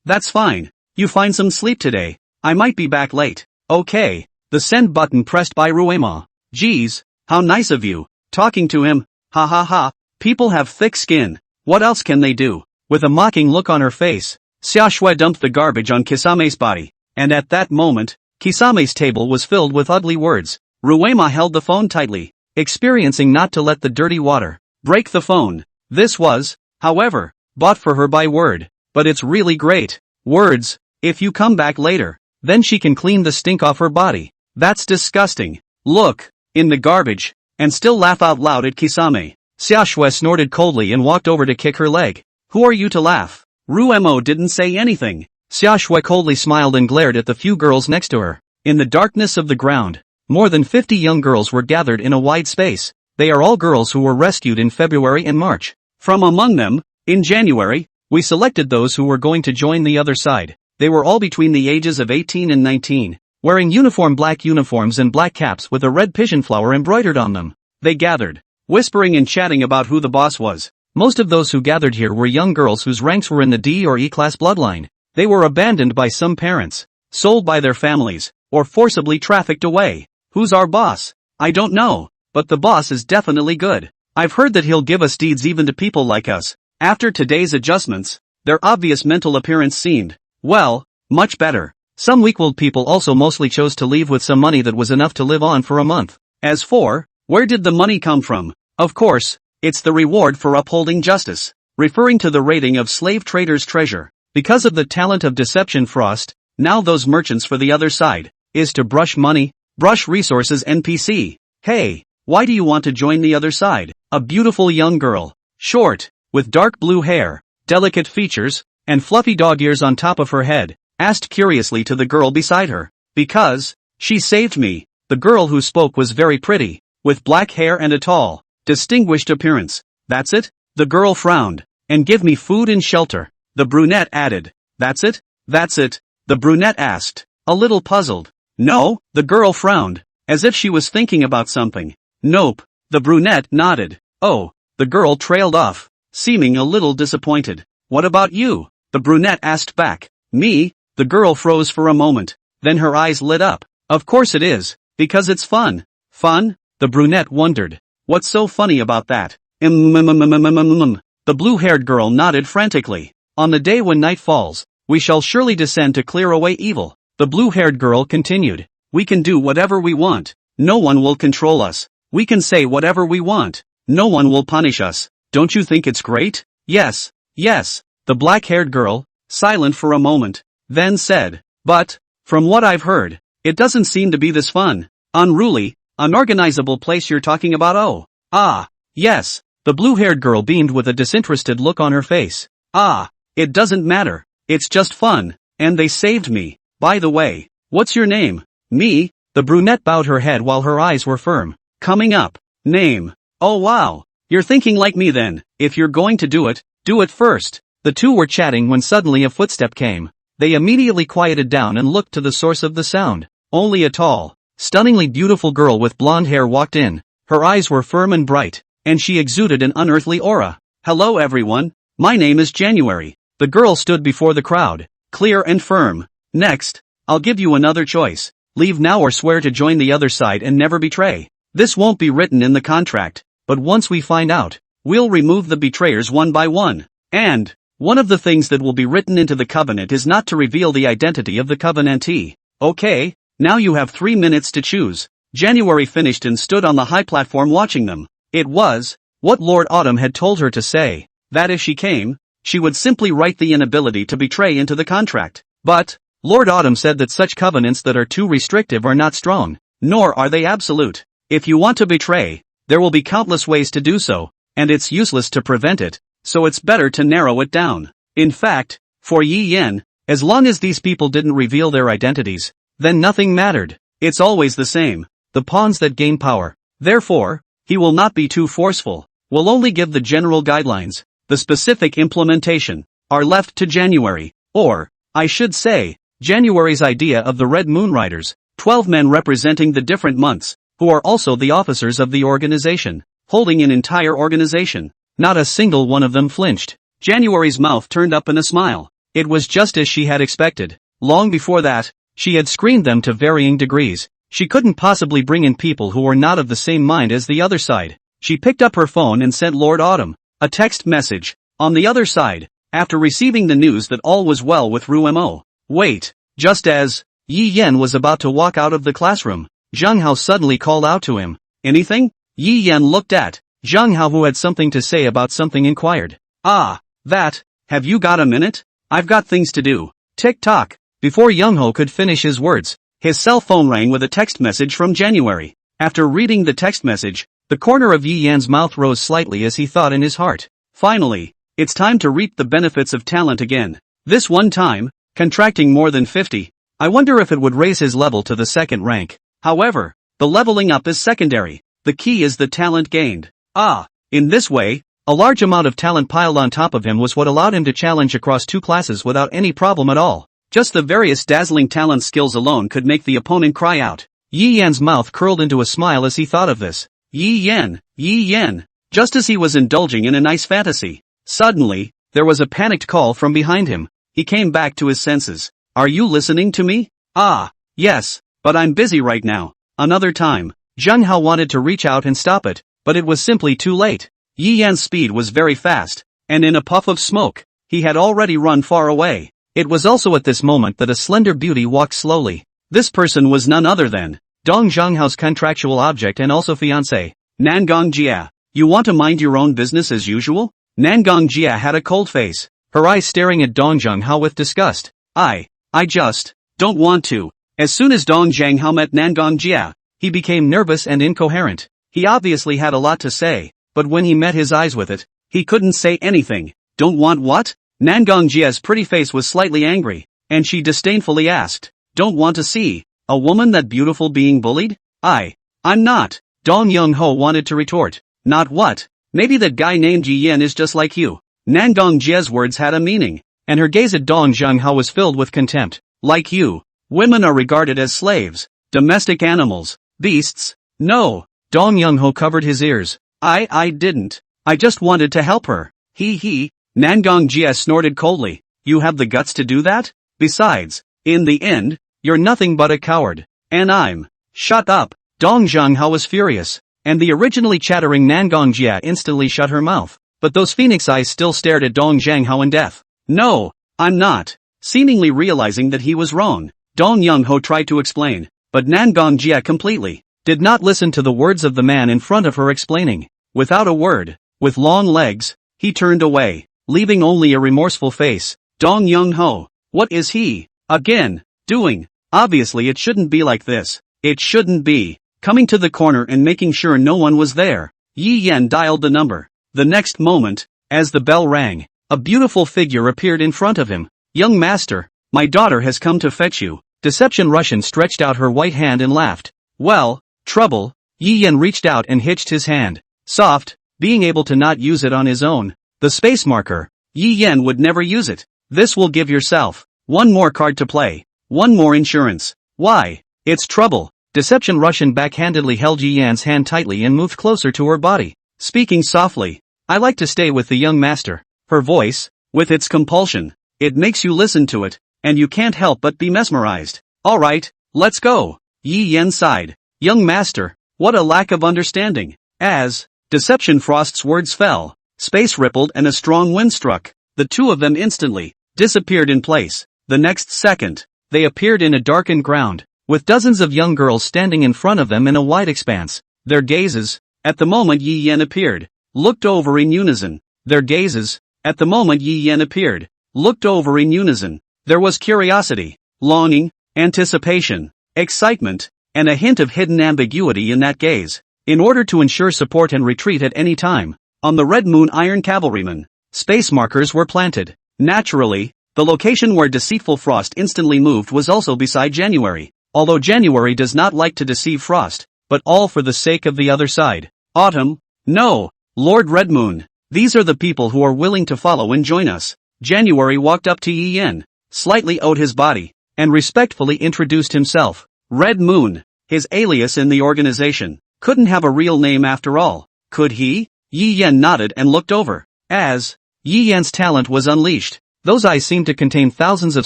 That's fine. You find some sleep today. I might be back late. Okay. The send button pressed by Ruema. Geez, how nice of you. Talking to him. Ha. People have thick skin. What else can they do? With a mocking look on her face, Xiaoshui dumped the garbage on Kisame's body. And at that moment, Kisame's table was filled with ugly words. Ruema held the phone tightly, experiencing not to let the dirty water break the phone. This was, however, bought for her by Word. But it's really great. Words. If you come back later, then she can clean the stink off her body. That's disgusting. Look, in the garbage, and still laugh out loud at Kisame. Xiaoshui snorted coldly and walked over to kick her leg. Who are you to laugh? Ruemo didn't say anything. Xiaoshui coldly smiled and glared at the few girls next to her. In the darkness of the ground, more than 50 young girls were gathered in a wide space. They are all girls who were rescued in February and March. From among them, in January, we selected those who were going to join the other side. They were all between the ages of 18 and 19, wearing black uniforms and black caps with a red pigeon flower embroidered on them. They gathered, whispering and chatting about who the boss was. Most of those who gathered here were young girls whose ranks were in the D or E class bloodline. They were abandoned by some parents. sold by their families, or forcibly trafficked away. Who's our boss? I don't know, but the boss is definitely good. I've heard that he'll give us deeds even to people like us. After today's adjustments, their obvious mental appearance seemed, well, much better. Some weak-willed people also mostly chose to leave with some money that was enough to live on for a month. As for, where did the money come from? Of course, it's the reward for upholding justice, referring to the raiding of slave traders' treasure. Because of the talent of deception Frost, now those merchants for the other side, is to brush money, brush resources NPC. Hey, why do you want to join the other side? A beautiful young girl, short, with dark blue hair, delicate features, and fluffy dog ears on top of her head, asked curiously to the girl beside her. Because, she saved me. The girl who spoke was very pretty, with black hair and a tall, distinguished appearance. That's it? The girl frowned. And give me food and shelter. The brunette added. That's it? That's it, the brunette asked, a little puzzled. No, the girl frowned, as if she was thinking about something. Nope, the brunette nodded. Oh, the girl trailed off, seeming a little disappointed. What about you? The brunette asked back. Me? The girl froze for a moment, then her eyes lit up. Of course it is, because it's fun. Fun? The brunette wondered. What's so funny about that? The blue-haired girl nodded frantically. On the day when night falls, we shall surely descend to clear away evil. The blue-haired girl continued. We can do whatever we want. No one will control us. We can say whatever we want. No one will punish us. Don't you think it's great? Yes, yes. The black-haired girl, silent for a moment, then said, but, from what I've heard, it doesn't seem to be this fun. Unruly, unorganizable place you're talking about. Oh, ah, yes. The blue-haired girl beamed with a disinterested look on her face. Ah, it doesn't matter. It's just fun, and they saved me. By the way, what's your name? Me? The brunette bowed her head while her eyes were firm. Coming up. Name. Oh wow. You're thinking like me then. If you're going to do it first. The two were chatting when suddenly a footstep came. They immediately quieted down and looked to the source of the sound. Only a tall, stunningly beautiful girl with blonde hair walked in. Her eyes were firm and bright, and she exuded an unearthly aura. Hello everyone. My name is January. The girl stood before the crowd, clear and firm. Next, I'll give you another choice. Leave now or swear to join the other side and never betray. This won't be written in the contract, but once we find out, we'll remove the betrayers one by one. And, one of the things that will be written into the covenant is not to reveal the identity of the covenantee. Okay, now you have 3 minutes to choose. January finished and stood on the high platform watching them. It was what Lord Autumn had told her to say, that if she came, she would simply write the inability to betray into the contract. But, Lord Autumn said that such covenants that are too restrictive are not strong, nor are they absolute. If you want to betray, there will be countless ways to do so, and it's useless to prevent it, so it's better to narrow it down. In fact, for Yi Yen, as long as these people didn't reveal their identities, then nothing mattered. It's always the same, the pawns that gain power. Therefore, he will not be too forceful, will only give the general guidelines. The specific implementation are left to January, or, I should say, January's idea of the Red Moon Riders, 12 men representing the different months, who are also the officers of the organization, holding an entire organization. Not a single one of them flinched. January's mouth turned up in a smile. It was just as she had expected. Long before that, she had screened them to varying degrees. She couldn't possibly bring in people who were not of the same mind as the other side. She picked up her phone and sent Lord Autumn a text message. On the other side, after receiving the news that all was well with Rumo. Wait, just as Yi Yen was about to walk out of the classroom, Zhang Hao suddenly called out to him. Anything? Yi Yen looked at Zhang Hao, who had something to say about something, inquired. Ah, that, have you got a minute? I've got things to do. Tick-tock. Before Young Ho could finish his words, his cell phone rang with a text message from January. After reading the text message, the corner of Yi Yan's mouth rose slightly as he thought in his heart. Finally, it's time to reap the benefits of talent again. This one time, contracting more than 50. I wonder if it would raise his level to the second rank. However, the leveling up is secondary. The key is the talent gained. Ah, in this way, a large amount of talent piled on top of him was what allowed him to challenge across 2 classes without any problem at all. Just the various dazzling talent skills alone could make the opponent cry out. Yi Yan's mouth curled into a smile as he thought of this. Yi Yan. Just as he was indulging in a nice fantasy, suddenly, there was a panicked call from behind him. He came back to his senses. Are you listening to me? Ah, yes, but I'm busy right now. Another time. Zheng Hao wanted to reach out and stop it, but it was simply too late. Yi Yan's speed was very fast, and in a puff of smoke, he had already run far away. It was also at this moment that a slender beauty walked slowly. This person was none other than Dong Zhenghao's contractual object and also fiancé, Nangong Jia. You want to mind your own business as usual? Nangong Jia had a cold face, her eyes staring at Dong Zhenghao with disgust. I just don't want to. As soon as Dong Zhenghao met Nangong Jia, he became nervous and incoherent. He obviously had a lot to say, but when he met his eyes with it, he couldn't say anything. Don't want what? Nangong Jia's pretty face was slightly angry, and she disdainfully asked, don't want to see a woman that beautiful being bullied? I'm not. Dong Young-ho wanted to retort. Not what? Maybe that guy named Ji Yen is just like you. Nangong Jia's words had a meaning, and her gaze at Dong Zhenghao was filled with contempt. Like you, women are regarded as slaves, domestic animals, beasts. No. Dong Young-ho covered his ears. I didn't. I just wanted to help her. He. Nangong Jia snorted coldly. You have the guts to do that? Besides, in the end, you're nothing but a coward. And I'm. Shut up. Dong Zhenghao was furious, and the originally chattering Nangong Jia instantly shut her mouth. But those phoenix eyes still stared at Dong Zhenghao in death. No, I'm not. Seemingly realizing that he was wrong, Dong Young-ho tried to explain, but Nangong Jia completely did not listen to the words of the man in front of her explaining. Without a word, with long legs, he turned away, leaving only a remorseful face. Dong Young-ho, what is he, again, doing? Obviously it shouldn't be like this. It shouldn't be. Coming to the corner and making sure no one was there, Yi Yan dialed the number. The next moment, as the bell rang, a beautiful figure appeared in front of him. Young master, my daughter has come to fetch you. Deception Russian stretched out her white hand and laughed. Well, trouble. Yi Yan reached out and hitched his hand. Soft, being able to not use it on his own. The space marker. Yi Yan would never use it. This will give yourself one more card to play. One more insurance. Why? It's trouble. Deception Russian backhandedly held Yi Yan's hand tightly and moved closer to her body, speaking softly. I like to stay with the young master. Her voice, with its compulsion, it makes you listen to it, and you can't help but be mesmerized. Alright, let's go. Yi Yan sighed. Young master, what a lack of understanding. As Deception Frost's words fell, space rippled and a strong wind struck. The two of them instantly disappeared in place. The next second, they appeared in a darkened ground, with dozens of young girls standing in front of them in a wide expanse. Their gazes, at the moment Yi Yan appeared, looked over in unison. Their gazes, at the moment Yi Yan appeared, looked over in unison. There was curiosity, longing, anticipation, excitement, and a hint of hidden ambiguity in that gaze. In order to ensure support and retreat at any time, on the Red Moon Iron Cavalrymen, space markers were planted. Naturally, the location where Deceitful Frost instantly moved was also beside January, although January does not like to deceive Frost, but all for the sake of the other side. Autumn? No, Lord Red Moon. These are the people who are willing to follow and join us. January walked up to Yi Yan, slightly owed his body, and respectfully introduced himself. Red Moon, his alias in the organization, couldn't have a real name after all, could he? Yi Yan nodded and looked over. As Yi Yan's talent was unleashed, those eyes seemed to contain thousands of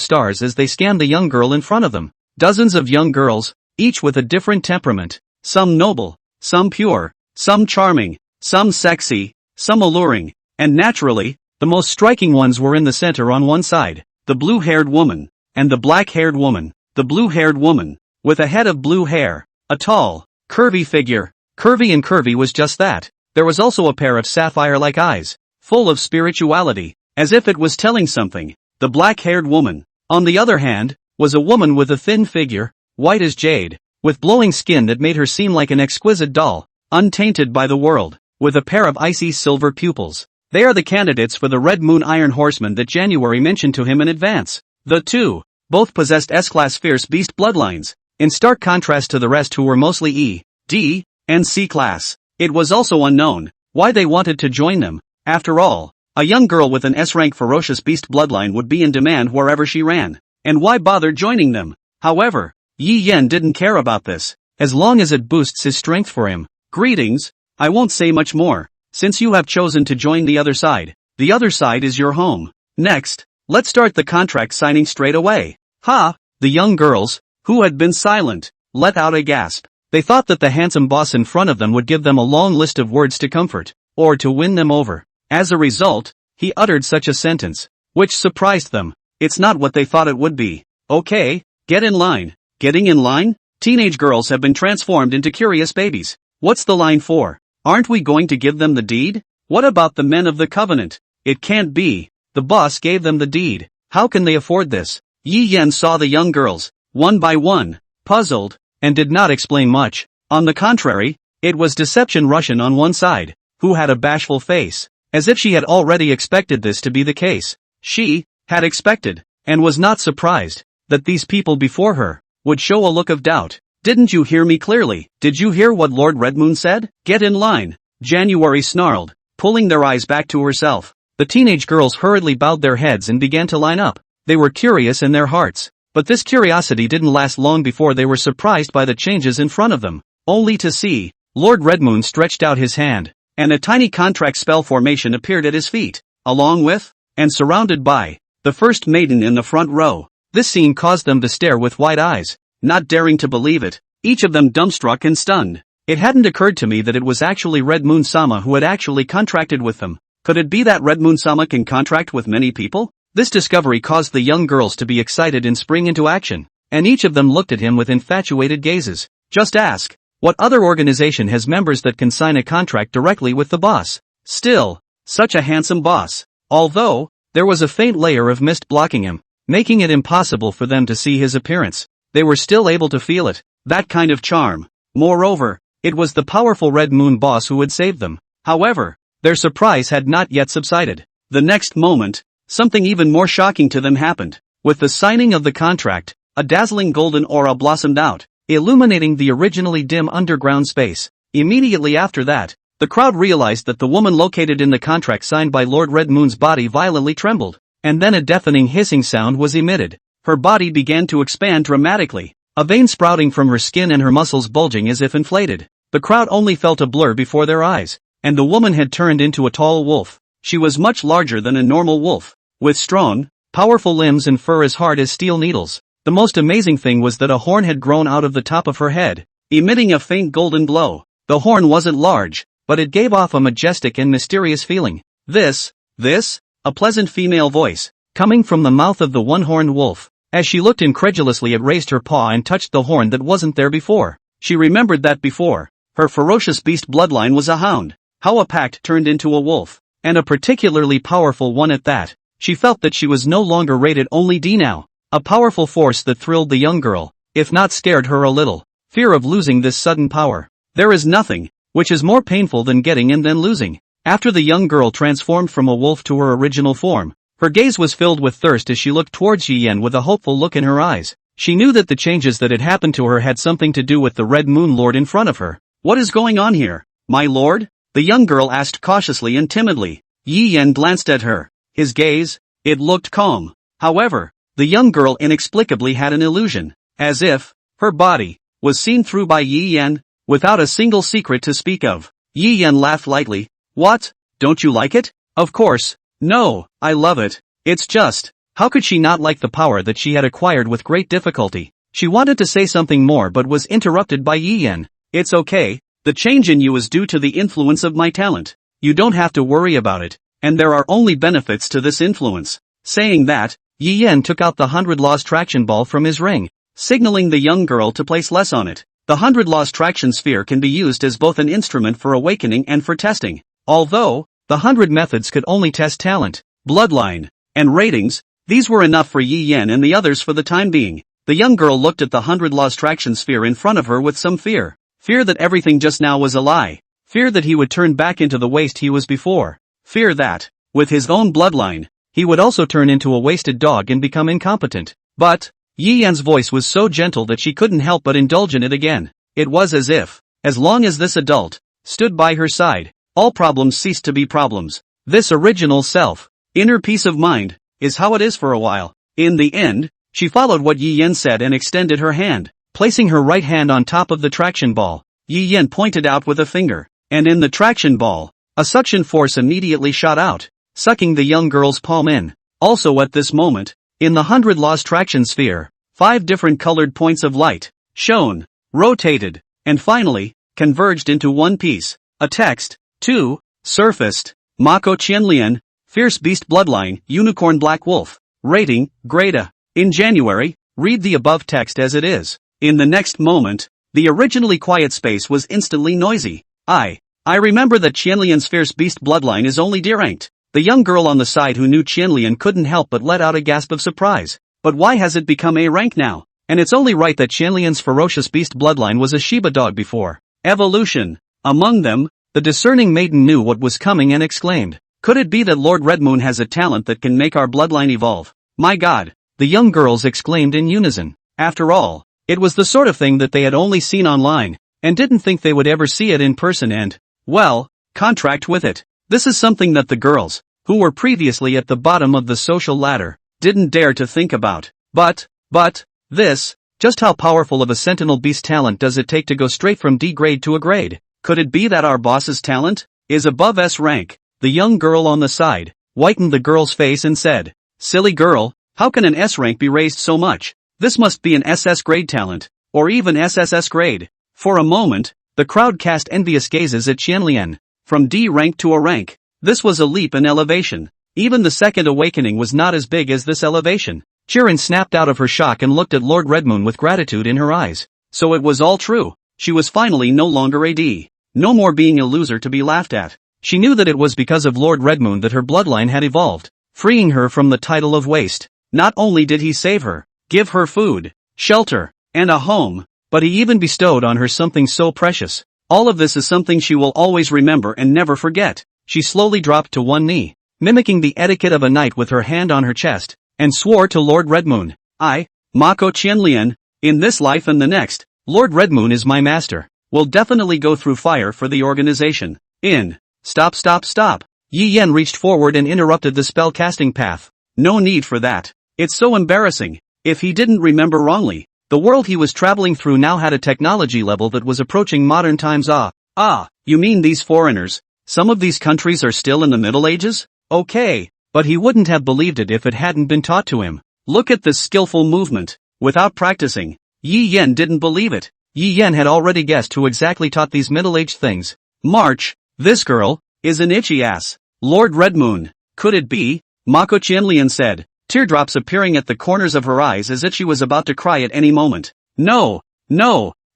stars as they scanned the young girl in front of them. Dozens of young girls, each with a different temperament, some noble, some pure, some charming, some sexy, some alluring, and naturally, the most striking ones were in the center on one side, the blue-haired woman, and the black-haired woman. The blue-haired woman, with a head of blue hair, a tall, curvy figure. Curvy was just that. There was also a pair of sapphire-like eyes, full of spirituality, as if it was telling something. The black-haired woman, on the other hand, was a woman with a thin figure, white as jade, with glowing skin that made her seem like an exquisite doll, untainted by the world, with a pair of icy silver pupils. They are the candidates for the Red Moon Iron Horsemen that January mentioned to him in advance. The two, both possessed S-class fierce beast bloodlines, in stark contrast to the rest who were mostly E, D, and C class. It was also unknown why they wanted to join them. After all, a young girl with an S-rank ferocious beast bloodline would be in demand wherever she ran. And why bother joining them? However, Yi Yan didn't care about this, as long as it boosts his strength for him. Greetings, I won't say much more, since you have chosen to join the other side is your home. Next, let's start the contract signing straight away. Ha! The young girls, who had been silent, let out a gasp. They thought that the handsome boss in front of them would give them a long list of words to comfort, or to win them over. As a result, he uttered such a sentence, which surprised them. It's not what they thought it would be. Okay, get in line. Getting in line? Teenage girls have been transformed into curious babies. What's the line for? Aren't we going to give them the deed? What about the men of the covenant? It can't be. The boss gave them the deed. How can they afford this? Yi Yan saw the young girls, one by one, puzzled, and did not explain much. On the contrary, it was Deception Russian on one side, who had a bashful face, as if she had already expected this to be the case. She had expected, and was not surprised, that these people before her would show a look of doubt. Didn't you hear me clearly? Did you hear what Lord Redmoon said? Get in line, January snarled, pulling their eyes back to herself. The teenage girls hurriedly bowed their heads and began to line up. They were curious in their hearts, but this curiosity didn't last long before they were surprised by the changes in front of them, only to see Lord Redmoon stretched out his hand, and a tiny contract spell formation appeared at his feet, along with, and surrounded by, the first maiden in the front row. This scene caused them to stare with wide eyes, not daring to believe it, each of them dumbstruck and stunned. It hadn't occurred to me that it was actually Red Moon Sama who had actually contracted with them. Could it be that Red Moon Sama can contract with many people? This discovery caused the young girls to be excited and spring into action, and each of them looked at him with infatuated gazes. Just ask, what other organization has members that can sign a contract directly with the boss? Still, such a handsome boss. Although, there was a faint layer of mist blocking him, making it impossible for them to see his appearance, they were still able to feel it, that kind of charm. Moreover, it was the powerful Red Moon boss who had saved them. However, their surprise had not yet subsided. The next moment, something even more shocking to them happened. With the signing of the contract, a dazzling golden aura blossomed out, illuminating the originally dim underground space. Immediately after that, the crowd realized that the woman located in the contract signed by Lord Red Moon's body violently trembled, and then a deafening hissing sound was emitted. Her body began to expand dramatically, a vein sprouting from her skin and her muscles bulging as if inflated. The crowd only felt a blur before their eyes, and the woman had turned into a tall wolf. She was much larger than a normal wolf, with strong, powerful limbs and fur as hard as steel needles. The most amazing thing was that a horn had grown out of the top of her head, emitting a faint golden glow. The horn wasn't large, but it gave off a majestic and mysterious feeling. This, a pleasant female voice, coming from the mouth of the one-horned wolf. As she looked incredulously, it raised her paw and touched the horn that wasn't there before. She remembered that before, her ferocious beast bloodline was a hound. How a pact turned into a wolf, and a particularly powerful one at that. She felt that she was no longer rated only D now, a powerful force that thrilled the young girl, if not scared her a little. Fear of losing this sudden power. There is nothing which is more painful than getting and then losing. After the young girl transformed from a wolf to her original form, her gaze was filled with thirst as she looked towards Yi Yan with a hopeful look in her eyes. She knew that the changes that had happened to her had something to do with the Red Moon Lord in front of her. What is going on here, my lord? The young girl asked cautiously and timidly. Yi Yan glanced at her. His gaze, it looked calm. However, the young girl inexplicably had an illusion, as if her body was seen through by Yi Yan, without a single secret to speak of. Yi Yan laughed lightly. What? Don't you like it? Of course. No, I love it. It's just, how could she not like the power that she had acquired with great difficulty? She wanted to say something more but was interrupted by Yi Yan. It's okay, the change in you is due to the influence of my talent. You don't have to worry about it, and there are only benefits to this influence. Saying that, Yi Yan took out the 100 Laws traction ball from his ring, signaling the young girl to place less on it. The 100 Laws traction sphere can be used as both an instrument for awakening and for testing. Although, the 100 methods could only test talent, bloodline, and ratings, these were enough for Yi Yan and the others for the time being. The young girl looked at the 100 Laws traction sphere in front of her with some fear. Fear that everything just now was a lie. Fear that he would turn back into the waste he was before. Fear that, with his own bloodline, he would also turn into a wasted dog and become incompetent. But, Yi Yan's voice was so gentle that she couldn't help but indulge in it again. It was as if, as long as this adult stood by her side, all problems ceased to be problems. This original self, inner peace of mind, is how it is for a while. In the end, she followed what Yi Yan said and extended her hand, placing her right hand on top of the traction ball. Yi Yan pointed out with a finger, and in the traction ball, a suction force immediately shot out, sucking the young girl's palm in. Also at this moment, in the 100 Laws traction sphere, 5 different colored points of light, shone, rotated, and finally, converged into one piece. A text, 2, surfaced. Mako Qianlian, Fierce Beast Bloodline, Unicorn Black Wolf. Rating, Grade A. In January, read the above text as it is. In the next moment, the originally quiet space was instantly noisy. I remember that Qianlian's Fierce Beast Bloodline is only D-ranked. The young girl on the side who knew Qianlian couldn't help but let out a gasp of surprise. But why has it become A rank now? And it's only right that Qianlian's Ferocious Beast Bloodline was a Shiba dog before. Evolution. Among them, the discerning maiden knew what was coming and exclaimed, "Could it be that Lord Redmoon has a talent that can make our bloodline evolve?" My god, the young girls exclaimed in unison. After all, it was the sort of thing that they had only seen online, and didn't think they would ever see it in person and, well, contract with it. This is something that the girls, who were previously at the bottom of the social ladder, didn't dare to think about. But, this, just how powerful of a sentinel beast talent does it take to go straight from D grade to a grade? Could it be that our boss's talent is above S rank? The young girl on the side whitened the girl's face and said, "Silly girl, how can an S rank be raised so much? This must be an SS grade talent, or even SSS grade." For a moment, the crowd cast envious gazes at Qianlian. From D rank to A rank, this was a leap in elevation. Even the second awakening was not as big as this elevation. Chirin snapped out of her shock and looked at Lord Redmoon with gratitude in her eyes. So it was all true. She was finally no longer a D. No more being a loser to be laughed at. She knew that it was because of Lord Redmoon that her bloodline had evolved, freeing her from the title of waste. Not only did he save her, give her food, shelter, and a home, but he even bestowed on her something so precious. All of this is something she will always remember and never forget. She slowly dropped to one knee, mimicking the etiquette of a knight with her hand on her chest, and swore to Lord Redmoon, "I, Mako Qianlian, in this life and the next, Lord Redmoon is my master, will definitely go through fire for the organization." Stop. Yi Yen reached forward and interrupted the spell-casting path. No need for that. It's so embarrassing. If he didn't remember wrongly, the world he was traveling through now had a technology level that was approaching modern times. You mean these foreigners? Some of these countries are still in the Middle Ages? Okay. But he wouldn't have believed it if it hadn't been taught to him. Look at this skillful movement. Without practicing, Yi Yen didn't believe it. Yi Yen had already guessed who exactly taught these middle-aged things. March, this girl is an itchy ass. Lord Redmoon. Could it be? Mako Qianlian said, teardrops appearing at the corners of her eyes as if she was about to cry at any moment. No,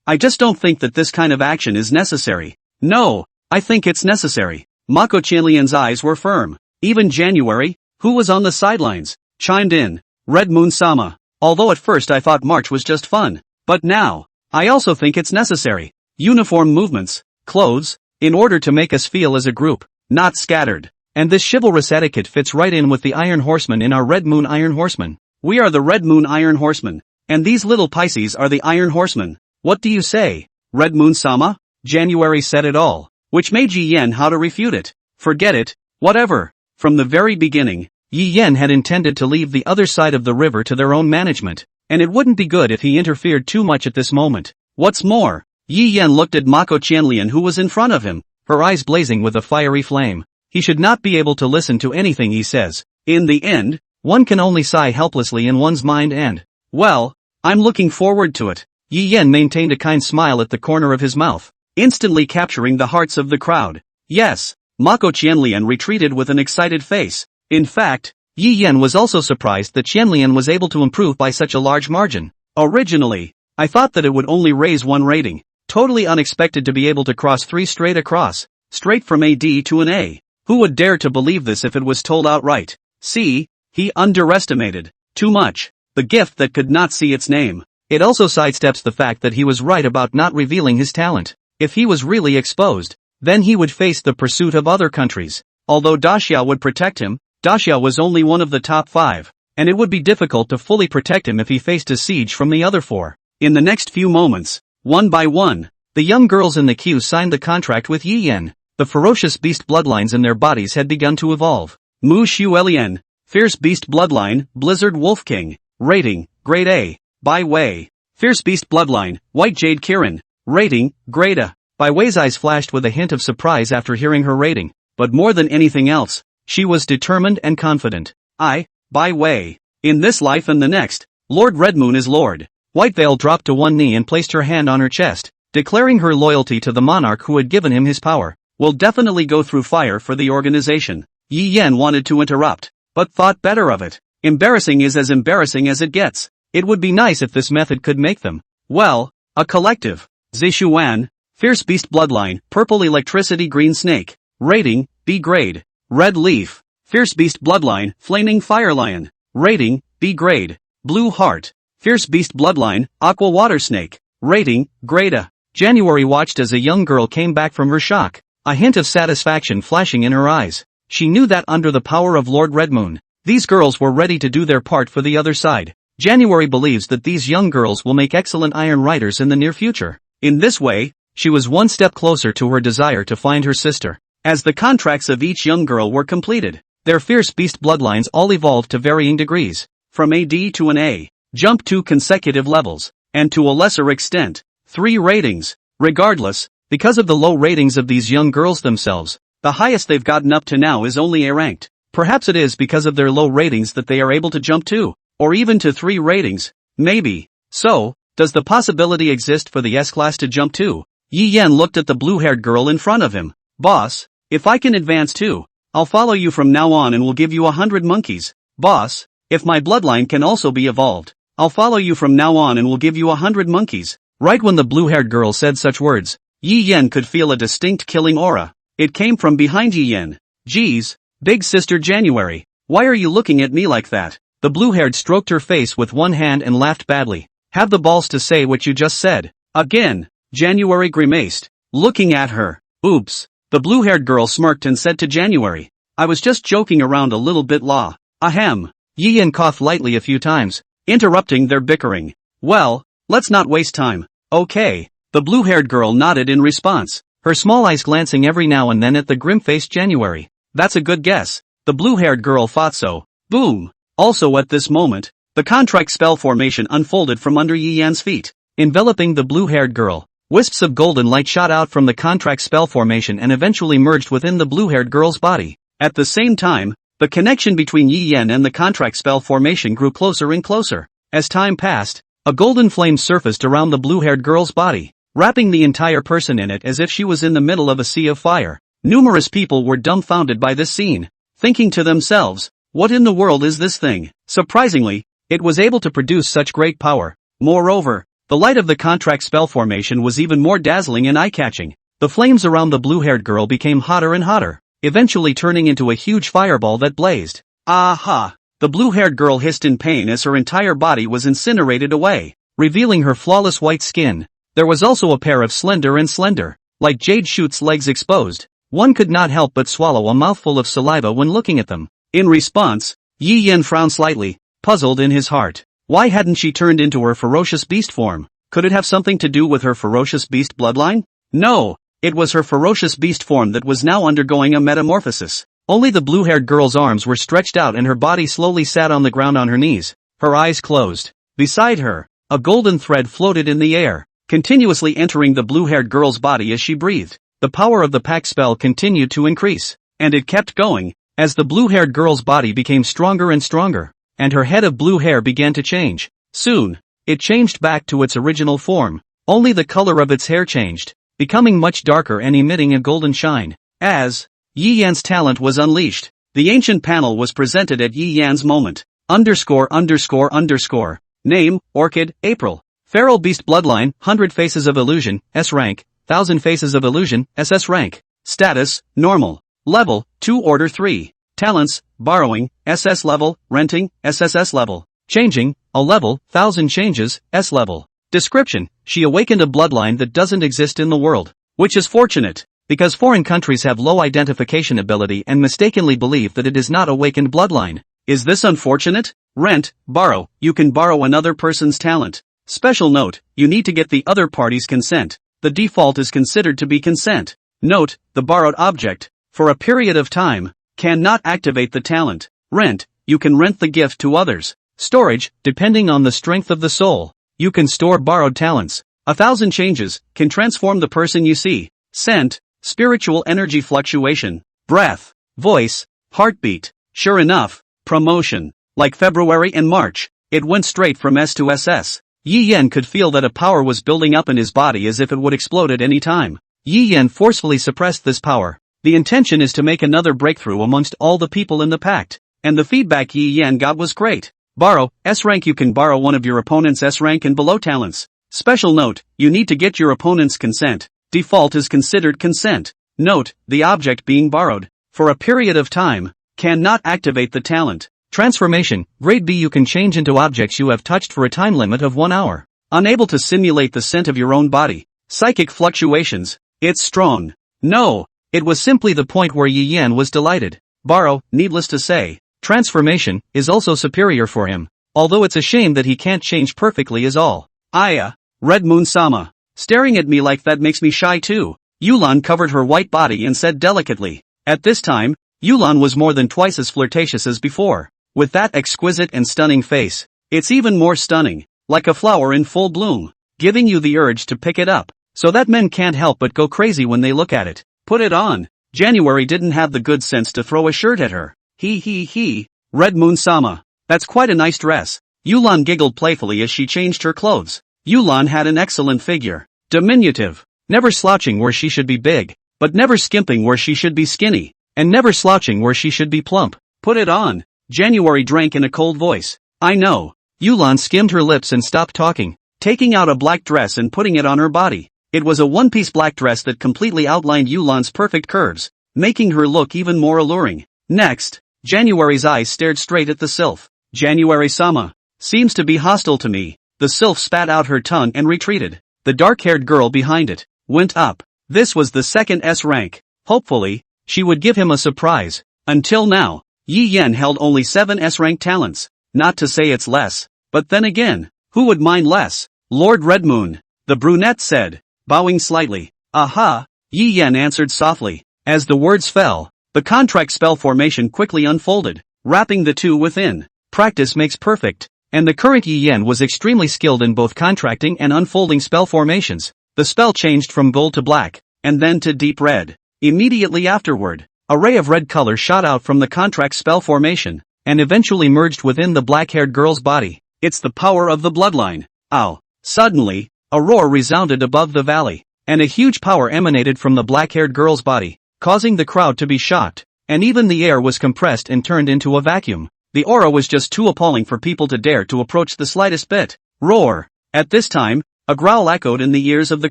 I just don't think that this kind of action is necessary. No, I think it's necessary. Mako Qianlian's eyes were firm. Even January, who was on the sidelines, chimed in. Redmoon-sama. Although at first I thought March was just fun, but now, I also think it's necessary. Uniform movements, clothes, in order to make us feel as a group, not scattered. And this chivalrous etiquette fits right in with the Iron Horsemen in our Red Moon Iron Horsemen. We are the Red Moon Iron Horsemen, and these little Pisces are the Iron Horsemen. What do you say, Redmoon-sama? January said it all, which made Yi Yen how to refute it. Forget it, whatever. From the very beginning, Yi Yen had intended to leave the other side of the river to their own management, and it wouldn't be good if he interfered too much at this moment. What's more, Yi Yen looked at Mako Qianlian who was in front of him, her eyes blazing with a fiery flame. He should not be able to listen to anything he says. In the end, one can only sigh helplessly in one's mind and, well, I'm looking forward to it. Yi Yen maintained a kind smile at the corner of his mouth, instantly capturing the hearts of the crowd. Yes. Mako Qianlian retreated with an excited face. In fact, Yi Yen was also surprised that Qianlian was able to improve by such a large margin. Originally, I thought that it would only raise one rating. Totally unexpected to be able to cross 3 straight across, straight from a D to an A. Who would dare to believe this if it was told outright? See, he underestimated, too much, the gift that could not see its name. It also sidesteps the fact that he was right about not revealing his talent. If he was really exposed, then he would face the pursuit of other countries. Although Daxia would protect him, Daxia was only one of the top 5, and it would be difficult to fully protect him if he faced a siege from the other 4. In the next few moments, one by one, the young girls in the queue signed the contract with Yi Yen. The ferocious beast bloodlines in their bodies had begun to evolve. Mu Shuelian, Fierce Beast Bloodline, Blizzard Wolf King. Rating, Grade A. By Wei. Fierce Beast Bloodline, White Jade Kirin. Rating, Grade A. Bai Wei's eyes flashed with a hint of surprise after hearing her rating, but more than anything else, she was determined and confident. Bai Wei. In this life and the next, Lord Redmoon is Lord. Whiteveil dropped to one knee and placed her hand on her chest, declaring her loyalty to the monarch who had given him his power. Will definitely go through fire for the organization. Yi Yan wanted to interrupt, but thought better of it. Embarrassing is as embarrassing as it gets. It would be nice if this method could make them, well, a collective. Zishuan, Fierce Beast Bloodline, Purple Electricity Green Snake. Rating, B grade. Red Leaf, Fierce Beast Bloodline, Flaming Fire Lion. Rating, B grade. Blue Heart, Fierce Beast Bloodline, Aqua Water Snake. Rating, grade A. January watched as a young girl came back from her shock, a hint of satisfaction flashing in her eyes. She knew that under the power of Lord Redmoon, these girls were ready to do their part for the other side. January believes that these young girls will make excellent Iron Riders in the near future. In this way, she was one step closer to her desire to find her sister. As the contracts of each young girl were completed, their Fierce Beast bloodlines all evolved to varying degrees. From AD to an A, jump 2 consecutive levels, and to a lesser extent, 3 ratings. Regardless, because of the low ratings of these young girls themselves, the highest they've gotten up to now is only A ranked. Perhaps it is because of their low ratings that they are able to jump 2, or even to 3 ratings, maybe. So, does the possibility exist for the S-Class to jump 2? Yi Yan looked at the blue-haired girl in front of him. Boss, if I can advance 2, I'll follow you from now on and will give you 100 monkeys. Boss, if my bloodline can also be evolved, I'll follow you from now on and will give you 100 monkeys. Right when the blue-haired girl said such words, Yi Yan could feel a distinct killing aura. It came from behind Yi Yan. Geez, big sister January, why are you looking at me like that? The blue-haired stroked her face with one hand and laughed badly. Have the balls to say what you just said. Again, January grimaced, looking at her. Oops. The blue-haired girl smirked and said to January, I was just joking around a little bit law. Ahem. Yi Yan coughed lightly a few times, interrupting their bickering. Well, let's not waste time. Okay. The blue-haired girl nodded in response, her small eyes glancing every now and then at the grim-faced January. That's a good guess. The blue-haired girl thought so. Boom. Also at this moment, the contract spell formation unfolded from under Yi Yan's feet, enveloping the blue-haired girl. Wisps of golden light shot out from the contract spell formation and eventually merged within the blue-haired girl's body. At the same time, the connection between Yi Yan and the contract spell formation grew closer and closer. As time passed, a golden flame surfaced around the blue-haired girl's body, wrapping the entire person in it as if she was in the middle of a sea of fire. Numerous people were dumbfounded by this scene, thinking to themselves, what in the world is this thing? Surprisingly, it was able to produce such great power. Moreover, the light of the contract spell formation was even more dazzling and eye-catching. The flames around the blue-haired girl became hotter and hotter, eventually turning into a huge fireball that blazed. Aha! The blue-haired girl hissed in pain as her entire body was incinerated away, revealing her flawless white skin. There was also a pair of slender, like jade shoots legs exposed. One could not help but swallow a mouthful of saliva when looking at them. In response, Yi Yan frowned slightly, puzzled in his heart. Why hadn't she turned into her ferocious beast form? Could it have something to do with her ferocious beast bloodline? No, it was her ferocious beast form that was now undergoing a metamorphosis. Only the blue-haired girl's arms were stretched out and her body slowly sat on the ground on her knees, her eyes closed. Beside her, a golden thread floated in the air, continuously entering the blue-haired girl's body as she breathed. The power of the pact spell continued to increase, and it kept going, as the blue-haired girl's body became stronger and stronger, and her head of blue hair began to change. Soon, it changed back to its original form. Only the color of its hair changed, becoming much darker and emitting a golden shine. As Yi Yan's talent was unleashed, the ancient panel was presented at Yi Yan's moment. _____. Name, Orchid, April. Feral Beast Bloodline, 100 Faces of Illusion, S rank, 1000 Faces of Illusion, SS rank. Status, Normal. Level, 2 Order 3. Talents, Borrowing, SS level, Renting, SSS level. Changing, a level, 1000 changes, S level. Description, she awakened a bloodline that doesn't exist in the world. Which is fortunate, because foreign countries have low identification ability and mistakenly believe that it is not awakened bloodline. Is this unfortunate? Rent, borrow, you can borrow another person's talent. Special note, you need to get the other party's consent. The default is considered to be consent. Note, the borrowed object, for a period of time, cannot activate the talent. Rent, you can rent the gift to others. Storage, depending on the strength of the soul, you can store borrowed talents. 1000 changes, can transform the person you see. Scent, spiritual energy fluctuation. Breath, voice, heartbeat. Sure enough, promotion. Like February and March, It went straight from S to SS. Yi Yan could feel that a power was building up in his body as if it would explode at any time. Yi Yan forcefully suppressed this power. The intention is to make another breakthrough amongst all the people in the pact. And the feedback Yi Yan got was great. Borrow, S rank. You can borrow one of your opponent's S rank and below talents. Special note, you need to get your opponent's consent. Default is considered consent. Note, the object being borrowed, for a period of time, cannot activate the talent. Transformation, grade B. You can change into objects you have touched for a time limit of 1 hour. Unable to simulate the scent of your own body. Psychic fluctuations, it's strong. No, it was simply the point where Yi Yan was delighted. Borrow, needless to say, transformation, is also superior for him. Although it's a shame that he can't change perfectly is all. Aya, Red Moon Sama. Staring at me like that makes me shy too. Yulan covered her white body and said delicately. At this time, Yulan was more than twice as flirtatious as before. With that exquisite and stunning face, it's even more stunning, like a flower in full bloom, giving you the urge to pick it up, so that men can't help but go crazy when they look at it. Put it on. January didn't have the good sense to throw a shirt at her. He, Red Moon Sama. That's quite a nice dress. Yulan giggled playfully as she changed her clothes. Yulan had an excellent figure. Diminutive. Never slouching where she should be big, but never skimping where she should be skinny, and never slouching where she should be plump. Put it on. January drank in a cold voice. I know. Yulan skimmed her lips and stopped talking, taking out a black dress and putting it on her body. It was a one-piece black dress that completely outlined Yulan's perfect curves, making her look even more alluring. Next, January's eyes stared straight at the sylph. January-sama seems to be hostile to me. The sylph spat out her tongue and retreated. The dark-haired girl behind it went up. This was the second S rank. Hopefully, she would give him a surprise. Until now, Yi Yan held only 7 S-rank talents. Not to say it's less, but then again, who would mind less? Lord Redmoon, the brunette said, bowing slightly. Aha, Yi Yan answered softly. As the words fell, the contract spell formation quickly unfolded, wrapping the two within. Practice makes perfect, and the current Yi Yan was extremely skilled in both contracting and unfolding spell formations. The spell changed from gold to black, and then to deep red. Immediately afterward, a ray of red color shot out from the contract spell formation, and eventually merged within the black-haired girl's body. It's the power of the bloodline. Ow. Suddenly, a roar resounded above the valley, and a huge power emanated from the black-haired girl's body, causing the crowd to be shocked, and even the air was compressed and turned into a vacuum. The aura was just too appalling for people to dare to approach the slightest bit. Roar. At this time, a growl echoed in the ears of the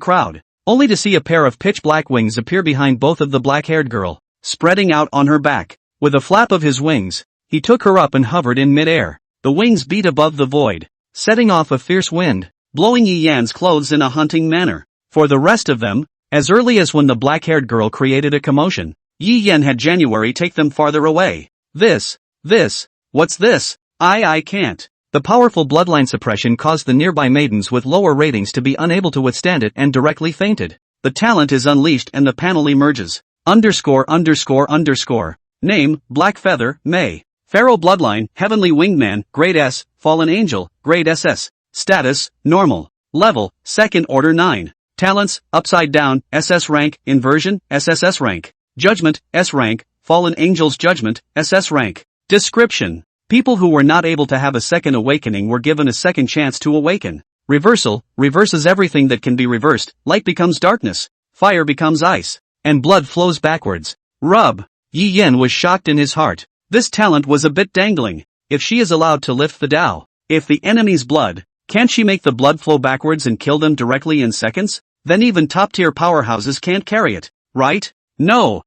crowd, only to see a pair of pitch-black wings appear behind both of the black-haired girl, spreading out on her back. With a flap of his wings, he took her up and hovered in mid-air. The wings beat above the void, setting off a fierce wind, blowing Yi Yan's clothes in a hunting manner. For the rest of them, as early as when the black-haired girl created a commotion, Yi Yan had January take them farther away. What's this? I can't. The powerful bloodline suppression caused the nearby maidens with lower ratings to be unable to withstand it and directly fainted. The talent is unleashed and the panel emerges. _____. Name, Black Feather, May. Pharaoh bloodline, Heavenly Winged Man, Grade S, Fallen Angel, Grade SS. Status, Normal. Level, Second Order 9. Talents, Upside Down, SS rank, Inversion, SSS rank. Judgment, S rank, Fallen Angel's Judgment, SS rank. Description. People who were not able to have a second awakening were given a second chance to awaken. Reversal, reverses everything that can be reversed. Light becomes darkness, fire becomes ice, and blood flows backwards. Rub. Yi Yan was shocked in his heart. This talent was a bit dangling. If she is allowed to lift the Tao, if the enemy's blood, can't she make the blood flow backwards and kill them directly in seconds? Then even top-tier powerhouses can't carry it, right? No.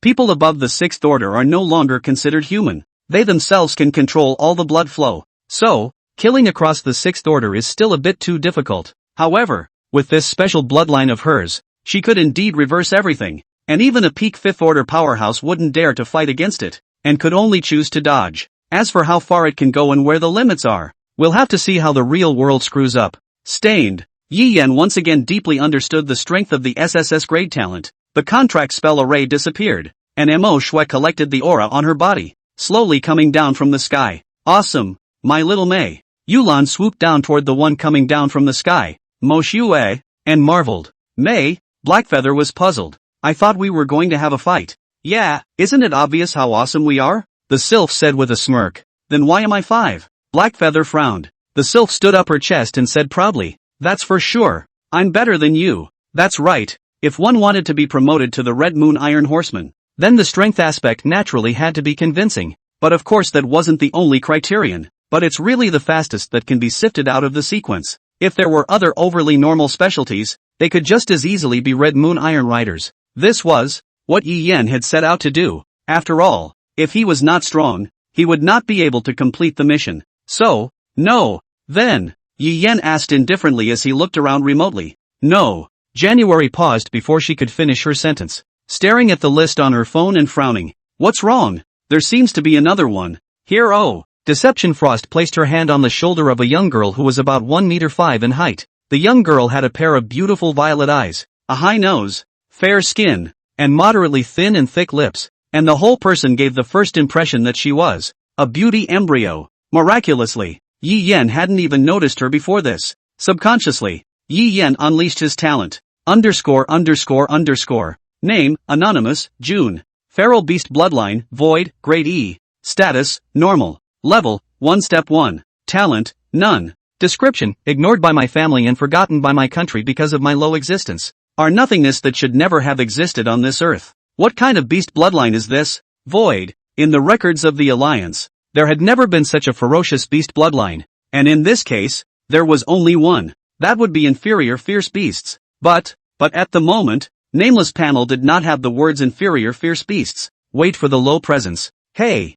People above the 6th order are no longer considered human. They themselves can control all the blood flow. So, killing across the 6th order is still a bit too difficult. However, with this special bloodline of hers, she could indeed reverse everything, and even a peak 5th order powerhouse wouldn't dare to fight against it, and could only choose to dodge. As for how far it can go and where the limits are, we'll have to see how the real world screws up. Stained. Yi Yan once again deeply understood the strength of the SSS grade talent. The contract spell array disappeared, and Mo Shui collected the aura on her body, slowly coming down from the sky. Awesome, my little May. Yulan swooped down toward the one coming down from the sky, Mo Shui, and marveled. May, Blackfeather was puzzled. I thought we were going to have a fight. Yeah, isn't it obvious how awesome we are? The sylph said with a smirk. Then why am I 5? Blackfeather frowned. The sylph stood up her chest and said proudly, "That's for sure. I'm better than you." That's right. If one wanted to be promoted to the Red Moon Iron Horseman, then the strength aspect naturally had to be convincing. But of course that wasn't the only criterion. But it's really the fastest that can be sifted out of the sequence. If there were other overly normal specialties, they could just as easily be Red Moon Iron Riders. This was what Yi Yan had set out to do. After all, if he was not strong, he would not be able to complete the mission. So, no. Then, Yi Yan asked indifferently as he looked around remotely. No. January paused before she could finish her sentence, staring at the list on her phone and frowning. What's wrong? There seems to be another one. Here, oh. Deception Frost placed her hand on the shoulder of a young girl who was about 1.5 meters in height. The young girl had a pair of beautiful violet eyes, a high nose, fair skin, and moderately thin and thick lips, and the whole person gave the first impression that she was a beauty embryo. Miraculously, Yi Yan hadn't even noticed her before this. Subconsciously, Yi Yan unleashed his talent. ____. Name, Anonymous, June. Feral Beast Bloodline, Void, Grade E. Status, Normal. Level, 1 Step 1. Talent, None. Description, ignored by my family and forgotten by my country because of my low existence. Are nothingness that should never have existed on this earth. What kind of beast bloodline is this? Void. In the records of the Alliance, there had never been such a ferocious beast bloodline. And in this case, there was only one. That would be inferior fierce beasts. But at the moment, Nameless panel did not have the words inferior fierce beasts. Wait for the low presence. Hey.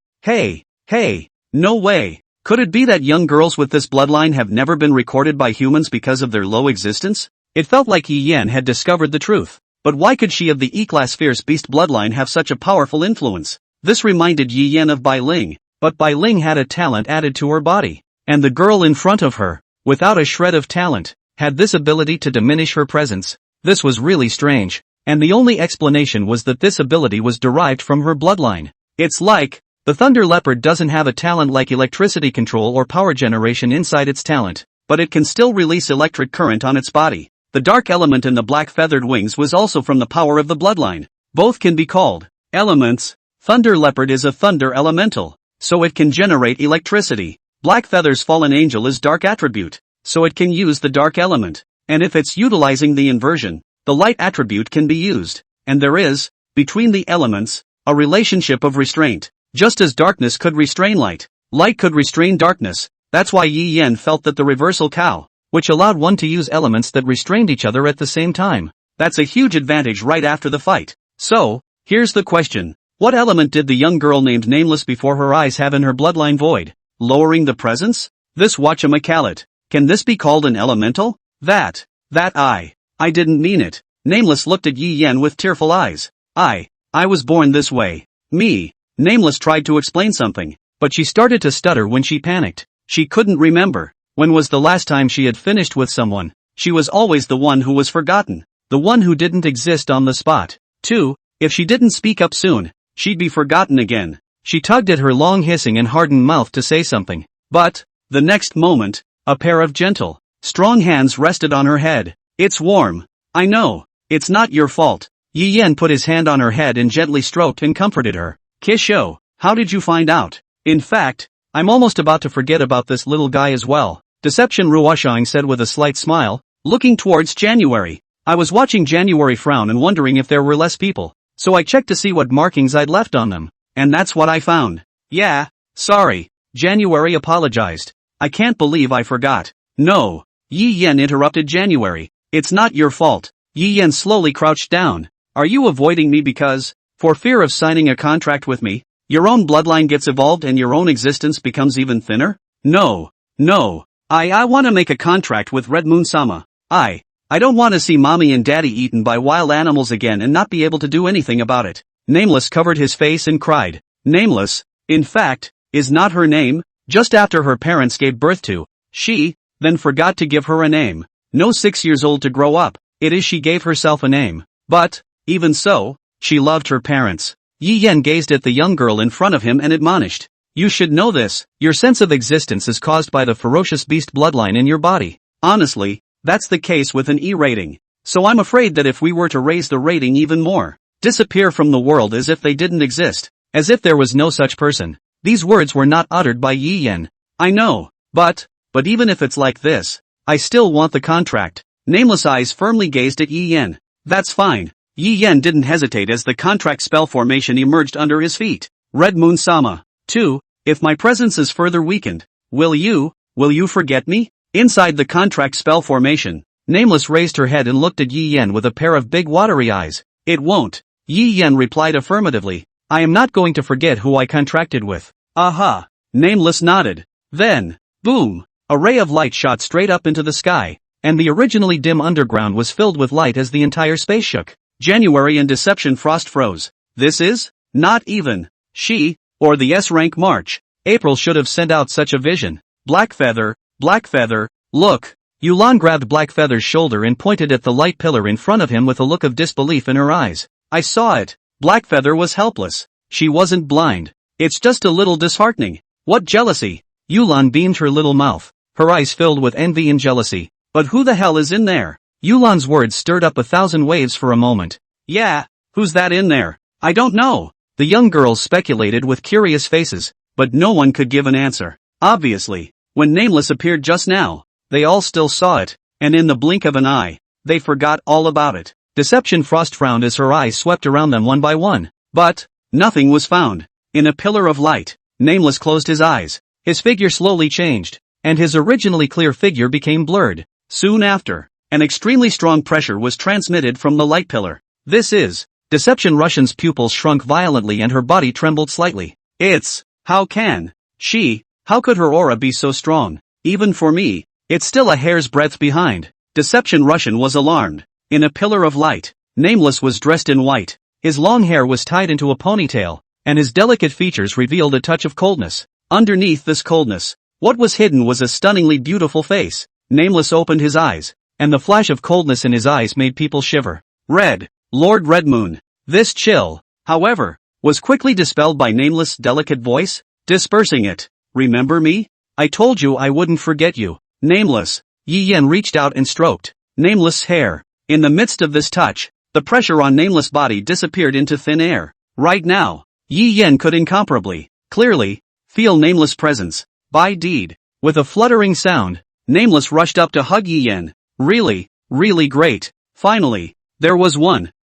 No way. Could it be that young girls with this bloodline have never been recorded by humans because of their low existence? It felt like Yi Yan had discovered the truth. But why could she of the E-class fierce beast bloodline have such a powerful influence? This reminded Yi Yan of Bai Ling, but Bai Ling had a talent added to her body. And the girl in front of her, without a shred of talent, had this ability to diminish her presence. This was really strange. And the only explanation was that this ability was derived from her bloodline. It's like, the Thunder Leopard doesn't have a talent like electricity control or power generation inside its talent, but it can still release electric current on its body. The dark element in the black feathered wings was also from the power of the bloodline. Both can be called elements. Thunder Leopard is a thunder elemental, so it can generate electricity. Black Feather's fallen angel is dark attribute, so it can use the dark element. And if it's utilizing the inversion, the light attribute can be used. And there is, between the elements, a relationship of restraint. Just as darkness could restrain light, light could restrain darkness. That's why Yi Yan felt that the reversal cow, which allowed one to use elements that restrained each other at the same time. That's a huge advantage right after the fight. So, here's the question. What element did the young girl named Nameless before her eyes have in her bloodline void? Lowering the presence? This whatchamacallit. Can this be called an elemental? That I didn't mean it. Nameless looked at Yi Yan with tearful eyes. I was born this way. Me. Nameless tried to explain something, but she started to stutter when she panicked. She couldn't remember. When was the last time she had finished with someone? She was always the one who was forgotten. The one who didn't exist on the spot. 2. If she didn't speak up soon, she'd be forgotten again. She tugged at her long hissing and hardened mouth to say something. But, the next moment, a pair of gentle, strong hands rested on her head. It's warm. I know. It's not your fault. Yi Yan put his hand on her head and gently stroked and comforted her. Kisho, how did you find out? In fact, I'm almost about to forget about this little guy as well. Deception Ruoshang said with a slight smile, looking towards January. I was watching January frown and wondering if there were less people, so I checked to see what markings I'd left on them. And that's what I found. Yeah, sorry. January apologized. I can't believe I forgot. No. Yi Yan interrupted January. It's not your fault. Yi Yan slowly crouched down. Are you avoiding me because, for fear of signing a contract with me, your own bloodline gets evolved and your own existence becomes even thinner? No. I want to make a contract with Red Moon Sama. I don't want to see mommy and daddy eaten by wild animals again and not be able to do anything about it. Nameless covered his face and cried. Nameless, in fact, is not her name. Just after her parents gave birth to, she, then forgot to give her a name. No 6 years old to grow up, it is she gave herself a name. But, even so, she loved her parents. Yi Yan gazed at the young girl in front of him and admonished. You should know this. Your sense of existence is caused by the ferocious beast bloodline in your body. Honestly, that's the case with an E rating. So I'm afraid that if we were to raise the rating even more, disappear from the world as if they didn't exist, as if there was no such person. These words were not uttered by Yi Yan. I know, but even if it's like this, I still want the contract. Nameless eyes firmly gazed at Yi Yan. That's fine. Yi Yan didn't hesitate as the contract spell formation emerged under his feet. Red Moon Sama. 2. If my presence is further weakened, will you forget me? Inside the contract spell formation, Nameless raised her head and looked at Yi Yan with a pair of big watery eyes. It won't. Yi Yan replied affirmatively. I am not going to forget who I contracted with. Aha. Nameless nodded. Then, boom, a ray of light shot straight up into the sky, and the originally dim underground was filled with light as the entire space shook. January and Deception Frost froze. This is not even she, or the S-rank March. April should have sent out such a vision. Blackfeather, look. Yulan grabbed Blackfeather's shoulder and pointed at the light pillar in front of him with a look of disbelief in her eyes. I saw it. Blackfeather was helpless. She wasn't blind. It's just a little disheartening. What jealousy? Yulan beamed her little mouth, her eyes filled with envy and jealousy. But who the hell is in there? Yulan's words stirred up 1,000 waves for a moment. Yeah, who's that in there? I don't know. The young girls speculated with curious faces, but no one could give an answer. Obviously, when Nameless appeared just now, they all still saw it, and in the blink of an eye, they forgot all about it. Deception Frost frowned as her eyes swept around them one by one. But nothing was found. In a pillar of light, Nameless closed his eyes. His figure slowly changed, and his originally clear figure became blurred. Soon after, an extremely strong pressure was transmitted from the light pillar. This is Deception Russian's pupils shrunk violently and her body trembled slightly. How could her aura be so strong? Even for me, it's still a hair's breadth behind. Deception Russian was alarmed. In a pillar of light, Nameless was dressed in white. His long hair was tied into a ponytail, and his delicate features revealed a touch of coldness. Underneath this coldness, what was hidden was a stunningly beautiful face. Nameless opened his eyes, and the flash of coldness in his eyes made people shiver. Lord Red Moon. This chill, however, was quickly dispelled by Nameless' delicate voice, dispersing it. Remember me? I told you I wouldn't forget you. Nameless. Yi Yan reached out and stroked Nameless' hair. In the midst of this touch, the pressure on Nameless' body disappeared into thin air. Right now, Yi Yan could incomparably, clearly, feel Nameless' presence. By deed. With a fluttering sound, Nameless rushed up to hug Yi Yan. Really great. Finally, there was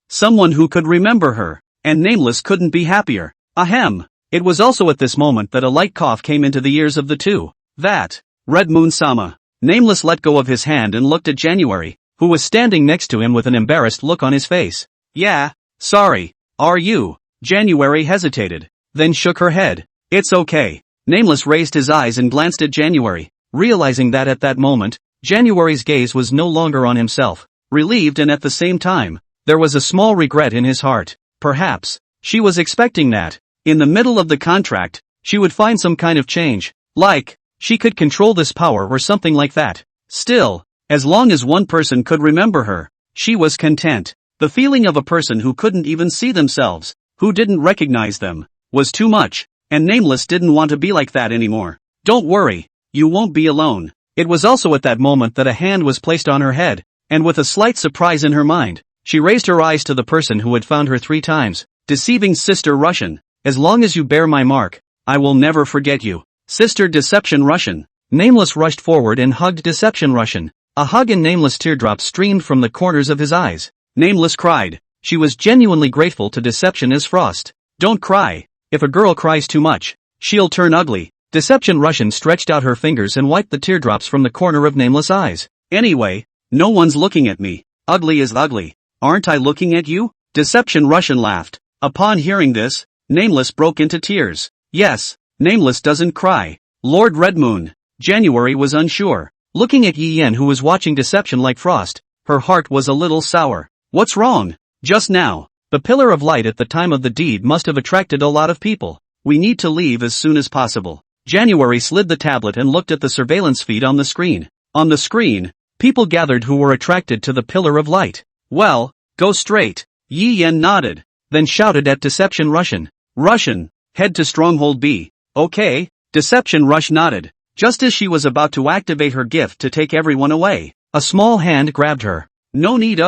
someone who could remember her, and Nameless couldn't be happier. Ahem. It was also at this moment that a light cough came into the ears of the two. That, Red Moon Sama. Nameless let go of his hand and looked at January, who was standing next to him with an embarrassed look on his face. Yeah, sorry. Are you? January hesitated, then shook her head. It's okay. Nameless raised his eyes and glanced at January, realizing that at that moment, January's gaze was no longer on himself. Relieved and at the same time, there was a small regret in his heart. Perhaps, she was expecting that, in the middle of the contract, she would find some kind of change, like, she could control this power or something like that. Still, as long as one person could remember her, she was content. The feeling of a person who couldn't even see themselves, who didn't recognize them, was too much, and Nameless didn't want to be like that anymore. Don't worry, you won't be alone. It was also at that moment that a hand was placed on her head, and with a slight surprise in her mind, she raised her eyes to the person who had found her 3 times. Deceiving Sister Russian, as long as you bear my mark, I will never forget you. Sister Deception Russian. Nameless rushed forward and hugged Deception Russian. A hug and Nameless teardrops streamed from the corners of his eyes. Nameless cried. She was genuinely grateful to Deception as Frost. Don't cry. If a girl cries too much, she'll turn ugly. Deception Russian stretched out her fingers and wiped the teardrops from the corner of Nameless' eyes. Anyway, no one's looking at me. Ugly is ugly. Aren't I looking at you? Deception Russian laughed. Upon hearing this, Nameless broke into tears. Yes, Nameless doesn't cry. Lord Red Moon. January was unsure. Looking at Yi Yan who was watching Deception like Frost, her heart was a little sour. What's wrong? Just now, the pillar of light at the time of the deed must have attracted a lot of people. We need to leave as soon as possible. January slid the tablet and looked at the surveillance feed on the screen. On the screen, people gathered who were attracted to the pillar of light. Well, go straight. Yi Yan nodded, then shouted at Deception Russian. Russian, head to Stronghold B. Okay. Deception Rush nodded. Just as she was about to activate her gift to take everyone away, a small hand grabbed her. No need.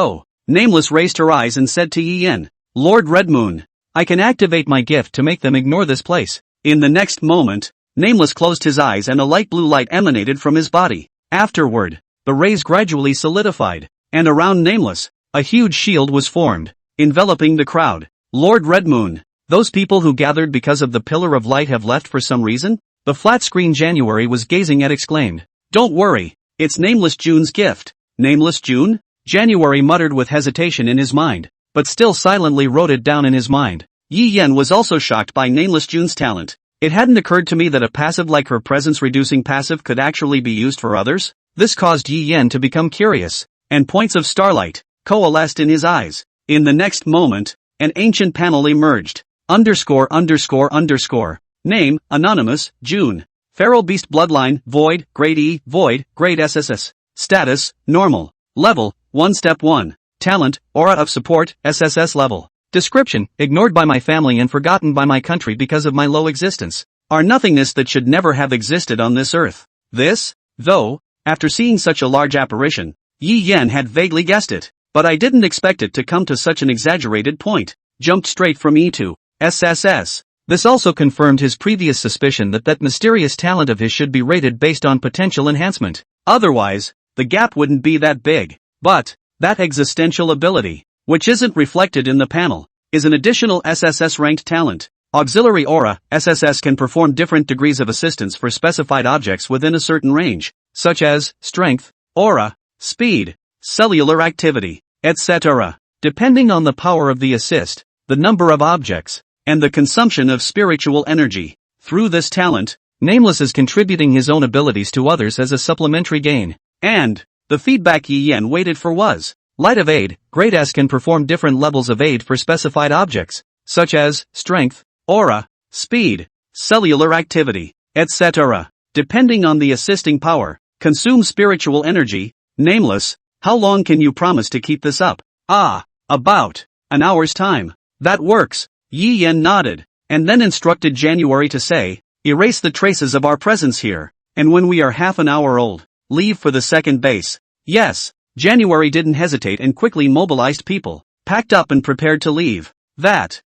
Nameless raised her eyes and said to Yi Yan, Lord Red Moon, I can activate my gift to make them ignore this place. In the next moment, Nameless closed his eyes and a light blue light emanated from his body. Afterward, the rays gradually solidified, and around Nameless, a huge shield was formed, enveloping the crowd. Lord Red Moon, those people who gathered because of the pillar of light have left for some reason? The flat screen January was gazing at exclaimed. Don't worry, it's Nameless June's gift. Nameless June? January muttered with hesitation in his mind, but still silently wrote it down in his mind. Yi Yen was also shocked by Nameless June's talent. It hadn't occurred to me that a passive like her presence-reducing passive could actually be used for others. This caused Yi Yen to become curious, and points of starlight coalesced in his eyes. In the next moment, an ancient panel emerged. _____. Name, Anonymous, June. Feral Beast Bloodline, Void, Grade E, Void, Grade SSS. Status, Normal. Level, 1 Step 1. Talent, Aura of Support, SSS level. Description, ignored by my family and forgotten by my country because of my low existence. Are nothingness that should never have existed on this earth. This, though, after seeing such a large apparition, Yi Yen had vaguely guessed it, but I didn't expect it to come to such an exaggerated point. Jumped straight from E to SSS. This also confirmed his previous suspicion that mysterious talent of his should be rated based on potential enhancement. Otherwise, the gap wouldn't be that big. But, that existential ability, which isn't reflected in the panel, is an additional SSS-ranked talent. Auxiliary Aura, SSS can perform different degrees of assistance for specified objects within a certain range, such as Strength, Aura, Speed, Cellular Activity, etc. Depending on the power of the assist, the number of objects, and the consumption of spiritual energy. Through this talent, Nameless is contributing his own abilities to others as a supplementary gain. And, the feedback Yi Yen waited for was, Light of Aid, Grade S can perform different levels of aid for specified objects, such as Strength, Aura, Speed, Cellular Activity, etc. Depending on the assisting power, consume spiritual energy. Nameless, how long can you promise to keep this up? About an hour's time. That works. Yi Yen nodded, and then instructed January to say, erase the traces of our presence here, and when we are half an hour old, leave for the second base. Yes, January didn't hesitate and quickly mobilized people, packed up and prepared to leave. That,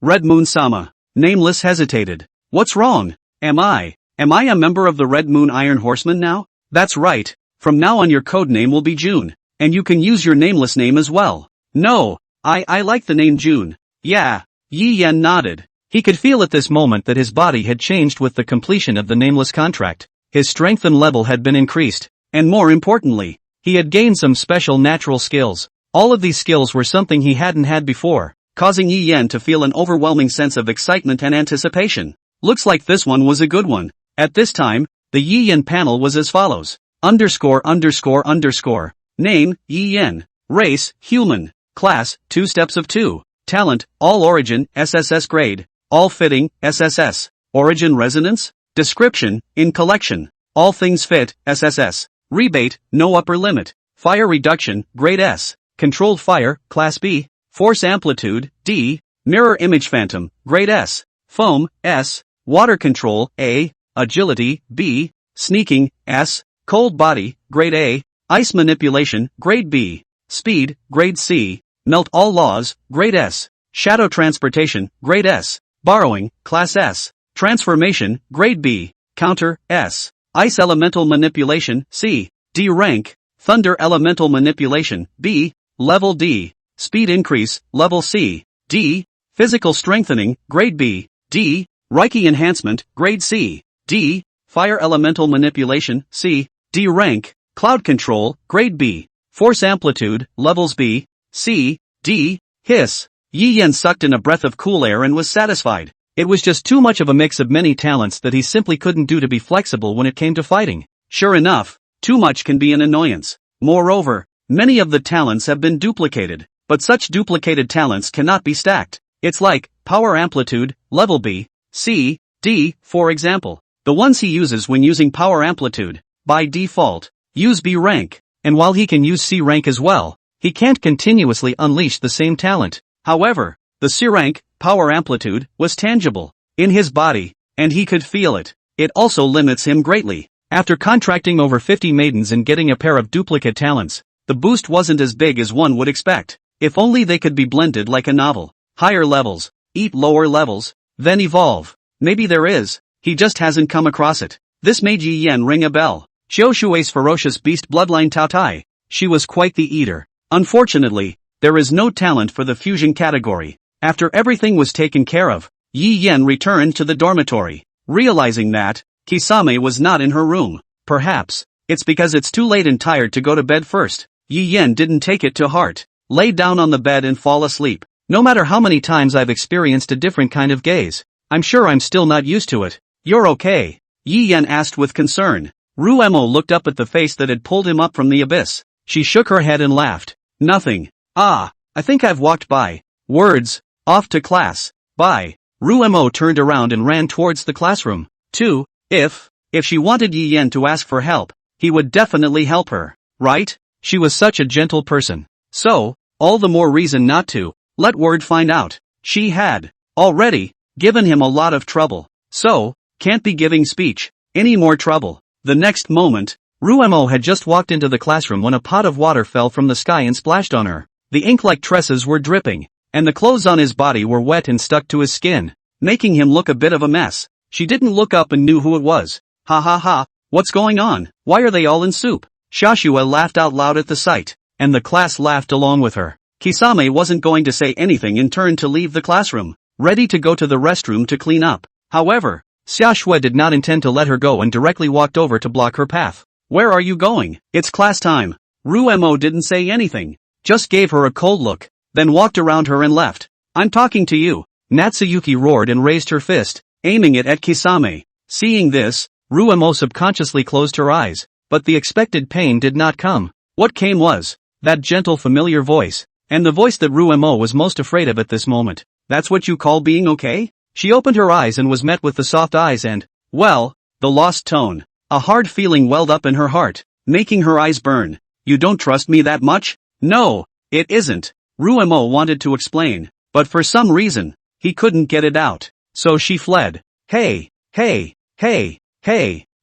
Red Moon-sama. Nameless hesitated. What's wrong? Am I a member of the Red Moon Iron Horsemen now? That's right, from now on your code name will be June, and you can use your Nameless name as well. No, I like the name June. Yeah, Yi Yen nodded. He could feel at this moment that his body had changed with the completion of the Nameless contract. His strength and level had been increased, and more importantly, he had gained some special natural skills. All of these skills were something he hadn't had before, causing Yi Yen to feel an overwhelming sense of excitement and anticipation. Looks like this one was a good one. At this time, the Yi Yen panel was as follows. _____. Name, Yi Yen. Race, Human. Class, 2 Steps of 2. Talent, All Origin, SSS Grade. All Fitting, SSS. Origin Resonance? Description, In Collection. All Things Fit, SSS. Rebate, No Upper Limit. Fire Reduction, Grade S. Controlled Fire, Class B. Force Amplitude, D. Mirror Image Phantom, Grade S. Foam, S. Water Control, A. Agility, B. Sneaking, S. Cold Body, Grade A. Ice Manipulation, Grade B. Speed, Grade C. Melt All Laws, Grade S. Shadow Transportation, Grade S. Borrowing, Class S. Transformation, Grade B. Counter, S. Ice Elemental Manipulation, C. D Rank. Thunder Elemental Manipulation, B. Level D. Speed Increase, Level C. D. Physical Strengthening, Grade B. D. Reiki Enhancement, Grade C. D. Fire Elemental Manipulation, C. D Rank. Cloud Control, Grade B. Force Amplitude, Levels B. C. D. Hiss. Yi Yen sucked in a breath of cool air and was satisfied. It was just too much of a mix of many talents that he simply couldn't do to be flexible when it came to fighting. Sure enough, too much can be an annoyance. Moreover, many of the talents have been duplicated, but such duplicated talents cannot be stacked. It's like, Power Amplitude, Level B, C, D, for example. The ones he uses when using Power Amplitude, by default, use B rank, and while he can use C rank as well, he can't continuously unleash the same talent. However, the C rank, Power Amplitude, was tangible, in his body, and he could feel it. It also limits him greatly. After contracting over 50 maidens and getting a pair of duplicate talents, the boost wasn't as big as one would expect. If only they could be blended like a novel. Higher levels, eat lower levels, then evolve. Maybe there is, he just hasn't come across it. This made Yi Yan ring a bell. Xiao Shui's ferocious beast bloodline Tao Tai. She was quite the eater. Unfortunately, there is no talent for the fusion category. After everything was taken care of, Yi Yan returned to the dormitory, realizing that Kisame was not in her room. Perhaps it's because it's too late and tired to go to bed first. Yi Yan didn't take it to heart, lay down on the bed and fall asleep. No matter how many times I've experienced a different kind of gaze, I'm sure I'm still not used to it. You're okay? Yi Yan asked with concern. Ruemo looked up at the face that had pulled him up from the abyss. She shook her head and laughed. Nothing. I think I've walked by. Words. Off to class. Bye. Ruemo turned around and ran towards the classroom. If she wanted Yi Yan to ask for help, he would definitely help her, right? She was such a gentle person. So, all the more reason not to let Word find out. She had already given him a lot of trouble. So, can't be giving speech any more trouble. The next moment, Ruemo had just walked into the classroom when a pot of water fell from the sky and splashed on her. The ink-like tresses were dripping, and the clothes on his body were wet and stuck to his skin, making him look a bit of a mess. She didn't look up and knew who it was. Ha ha ha, what's going on? Why are they all in soup? Shashua laughed out loud at the sight, and the class laughed along with her. Kisame wasn't going to say anything and turned to leave the classroom, ready to go to the restroom to clean up. However, Xiaoxue did not intend to let her go and directly walked over to block her path. Where are you going? It's class time. Ruemo didn't say anything, just gave her a cold look, then walked around her and left. I'm talking to you. Natsuyuki roared and raised her fist, aiming it at Kisame. Seeing this, Ruemo subconsciously closed her eyes, but the expected pain did not come. What came was that gentle familiar voice, and the voice that Ruemo was most afraid of at this moment. That's what you call being okay? She opened her eyes and was met with the soft eyes and, well, the lost tone. A hard feeling welled up in her heart, making her eyes burn. You don't trust me that much? No, it isn't. Ruemo wanted to explain, but for some reason, he couldn't get it out. So she fled. Hey,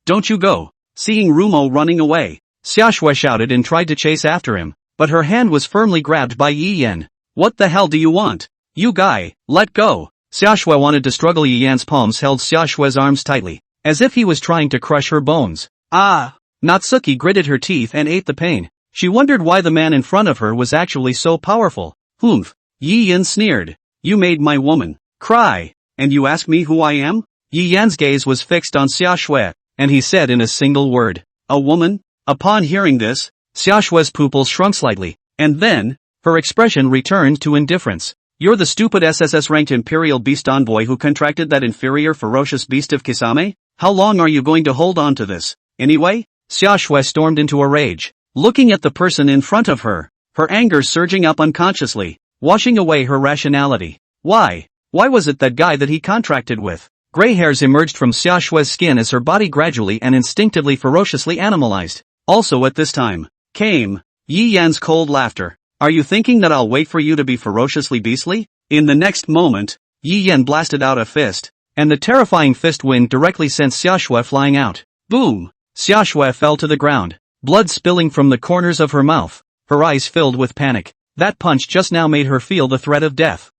don't you go. Seeing Rumo running away, Xiaoxue shouted and tried to chase after him, but her hand was firmly grabbed by Yi Yan. What the hell do you want? You guy, let go. Xiaoxue wanted to struggle. Yi Yan's palms held Xiaoxue's arms tightly, as if he was trying to crush her bones. Natsuki gritted her teeth and ate the pain. She wondered why the man in front of her was actually so powerful. Humph. Yi Yan sneered. You made my woman cry, and you ask me who I am? Yi Yan's gaze was fixed on Xiaoxue, and he said in a single word, a woman? Upon hearing this, Xiaoxue's pupils shrunk slightly, and then, her expression returned to indifference. You're the stupid SSS-ranked Imperial Beast Envoy who contracted that inferior ferocious beast of Kisame? How long are you going to hold on to this? Anyway? Xiaoxue stormed into a rage, looking at the person in front of her, her anger surging up unconsciously, washing away her rationality. Why? Why was it that guy that he contracted with? Gray hairs emerged from Xiaoxue's skin as her body gradually and instinctively ferociously animalized. Also at this time, came Yi Yan's cold laughter. Are you thinking that I'll wait for you to be ferociously beastly? In the next moment, Yi Yan blasted out a fist, and the terrifying fist wind directly sent Xiaoxue flying out. Boom! Xiaoxue fell to the ground, blood spilling from the corners of her mouth, her eyes filled with panic. That punch just now made her feel the threat of death.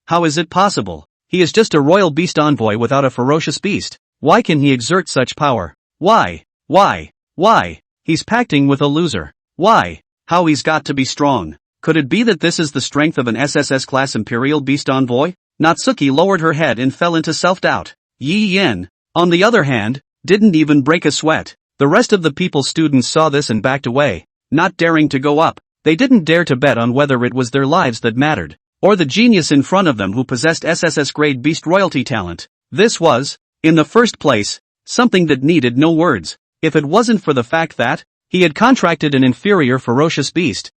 How is it possible? He is just a royal beast envoy without a ferocious beast. Why can he exert such power? Why? He's pacting with a loser. Why? How he's got to be strong. Could it be that this is the strength of an SSS-class Imperial Beast Envoy? Natsuki lowered her head and fell into self-doubt. Yi Yan, on the other hand, didn't even break a sweat. The rest of the people students saw this and backed away, not daring to go up. They didn't dare to bet on whether it was their lives that mattered, or the genius in front of them who possessed SSS-grade beast royalty talent. This was, in the first place, something that needed no words. If it wasn't for the fact that he had contracted an inferior ferocious beast,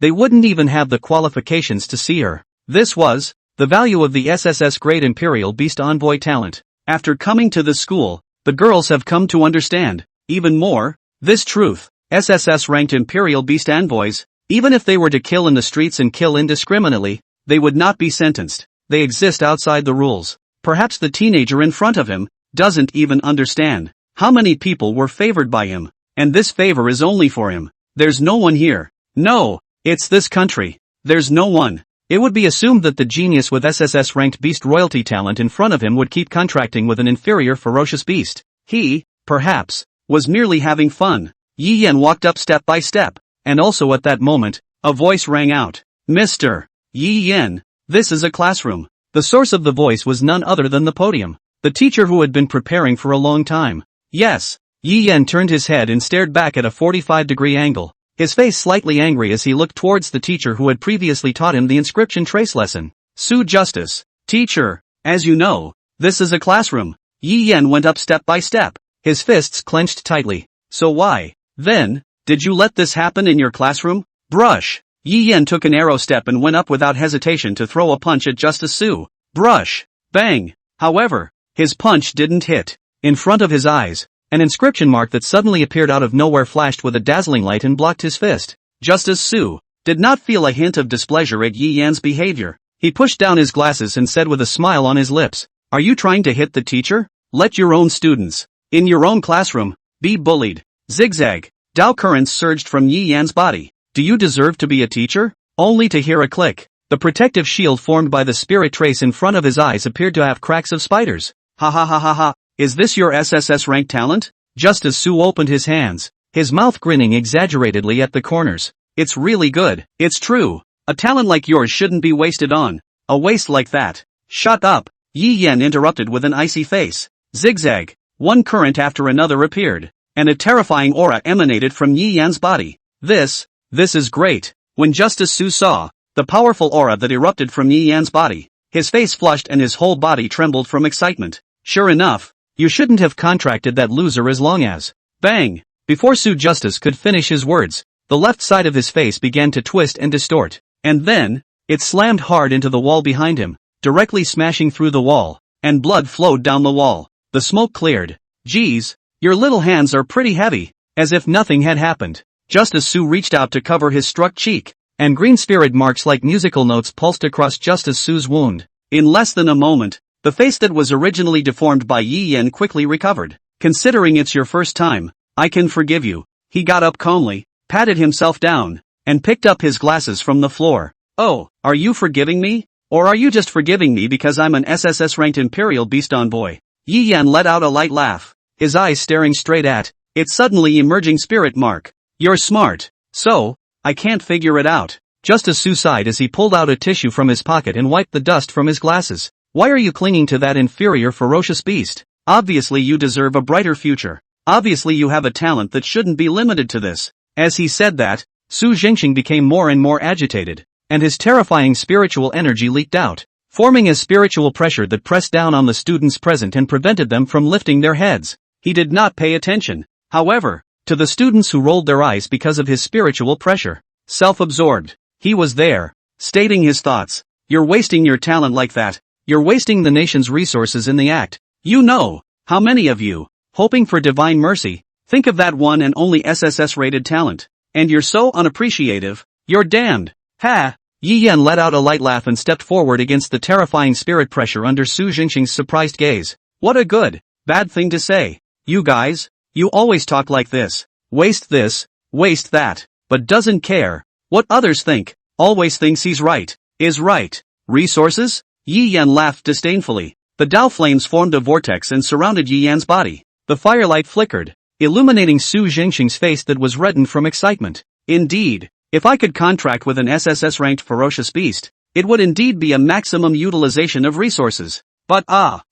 they wouldn't even have the qualifications to see her. This was the value of the SSS-grade Imperial Beast Envoy talent. After coming to the school, the girls have come to understand, even more, this truth. SSS-ranked Imperial Beast Envoys, even if they were to kill in the streets and kill indiscriminately, they would not be sentenced. They exist outside the rules. Perhaps the teenager in front of him doesn't even understand how many people were favored by him. And this favor is only for him. There's no one here. No, it's this country. There's no one. It would be assumed that the genius with SSS-ranked beast royalty talent in front of him would keep contracting with an inferior ferocious beast. He, perhaps, was merely having fun. Yi Yan walked up step by step, and also at that moment, a voice rang out. Mr. Yi Yan, this is a classroom. The source of the voice was none other than the podium. The teacher who had been preparing for a long time. Yes. Yi Yan turned his head and stared back at a 45-degree angle, his face slightly angry as he looked towards the teacher who had previously taught him the inscription trace lesson. Su Justice. Teacher, as you know, this is a classroom. Yi Yan went up step by step, his fists clenched tightly. So why, then, did you let this happen in your classroom? Brush. Yi Yan took an arrow step and went up without hesitation to throw a punch at Justice Su. Brush. Bang. However, his punch didn't hit. In front of his eyes, an inscription mark that suddenly appeared out of nowhere flashed with a dazzling light and blocked his fist. Justice Su did not feel a hint of displeasure at Yi Yan's behavior. He pushed down his glasses and said with a smile on his lips, "Are you trying to hit the teacher? Let your own students, in your own classroom, be bullied." Zigzag. Tao currents surged from Yi Yan's body. Do you deserve to be a teacher? Only to hear a click. The protective shield formed by the spirit trace in front of his eyes appeared to have cracks of spiders. Ha ha ha ha ha. Is this your SSS rank talent? Justice Su opened his hands, his mouth grinning exaggeratedly at the corners. It's really good. It's true. A talent like yours shouldn't be wasted on a waste like that. Shut up. Yi Yan interrupted with an icy face. Zigzag. One current after another appeared, and a terrifying aura emanated from Yi Yan's body. This is great. When Justice Su saw the powerful aura that erupted from Yi Yan's body, his face flushed and his whole body trembled from excitement. Sure enough, you shouldn't have contracted that loser as long as... Bang! Before Su Justice could finish his words, the left side of his face began to twist and distort, and then, it slammed hard into the wall behind him, directly smashing through the wall, and blood flowed down the wall. The smoke cleared. Geez, your little hands are pretty heavy. As if nothing had happened, Justice Su reached out to cover his struck cheek, and green spirit marks like musical notes pulsed across Justice Su's wound. In less than a moment, the face that was originally deformed by Yi Yan quickly recovered. Considering it's your first time, I can forgive you. He got up calmly, patted himself down, and picked up his glasses from the floor. Oh, are you forgiving me? Or are you just forgiving me because I'm an SSS-ranked Imperial Beast Envoy? Yi Yan let out a light laugh, his eyes staring straight at its suddenly emerging spirit mark. You're smart. So, I can't figure it out. Justice Su sighed as he pulled out a tissue from his pocket and wiped the dust from his glasses. Why are you clinging to that inferior ferocious beast? Obviously you deserve a brighter future. Obviously you have a talent that shouldn't be limited to this. As he said that, Su Jingxing became more and more agitated, and his terrifying spiritual energy leaked out, forming a spiritual pressure that pressed down on the students present and prevented them from lifting their heads. He did not pay attention, however, to the students who rolled their eyes because of his spiritual pressure. Self-absorbed, he was there, stating his thoughts. You're wasting your talent like that. You're wasting the nation's resources in the act. You know, how many of you, hoping for divine mercy, think of that one and only SSS-rated talent, and you're so unappreciative, you're damned. Ha! Yi Yan let out a light laugh and stepped forward against the terrifying spirit pressure under Su Jingxing's surprised gaze. What a good, bad thing to say. You guys, you always talk like this. Waste this, waste that, but doesn't care what others think, always thinks he's right, is right. Resources? Yi Yan laughed disdainfully. The Tao flames formed a vortex and surrounded Yi Yan's body. The firelight flickered, illuminating Su Jingxing's face that was reddened from excitement. Indeed, if I could contract with an SSS-ranked ferocious beast, it would indeed be a maximum utilization of resources. But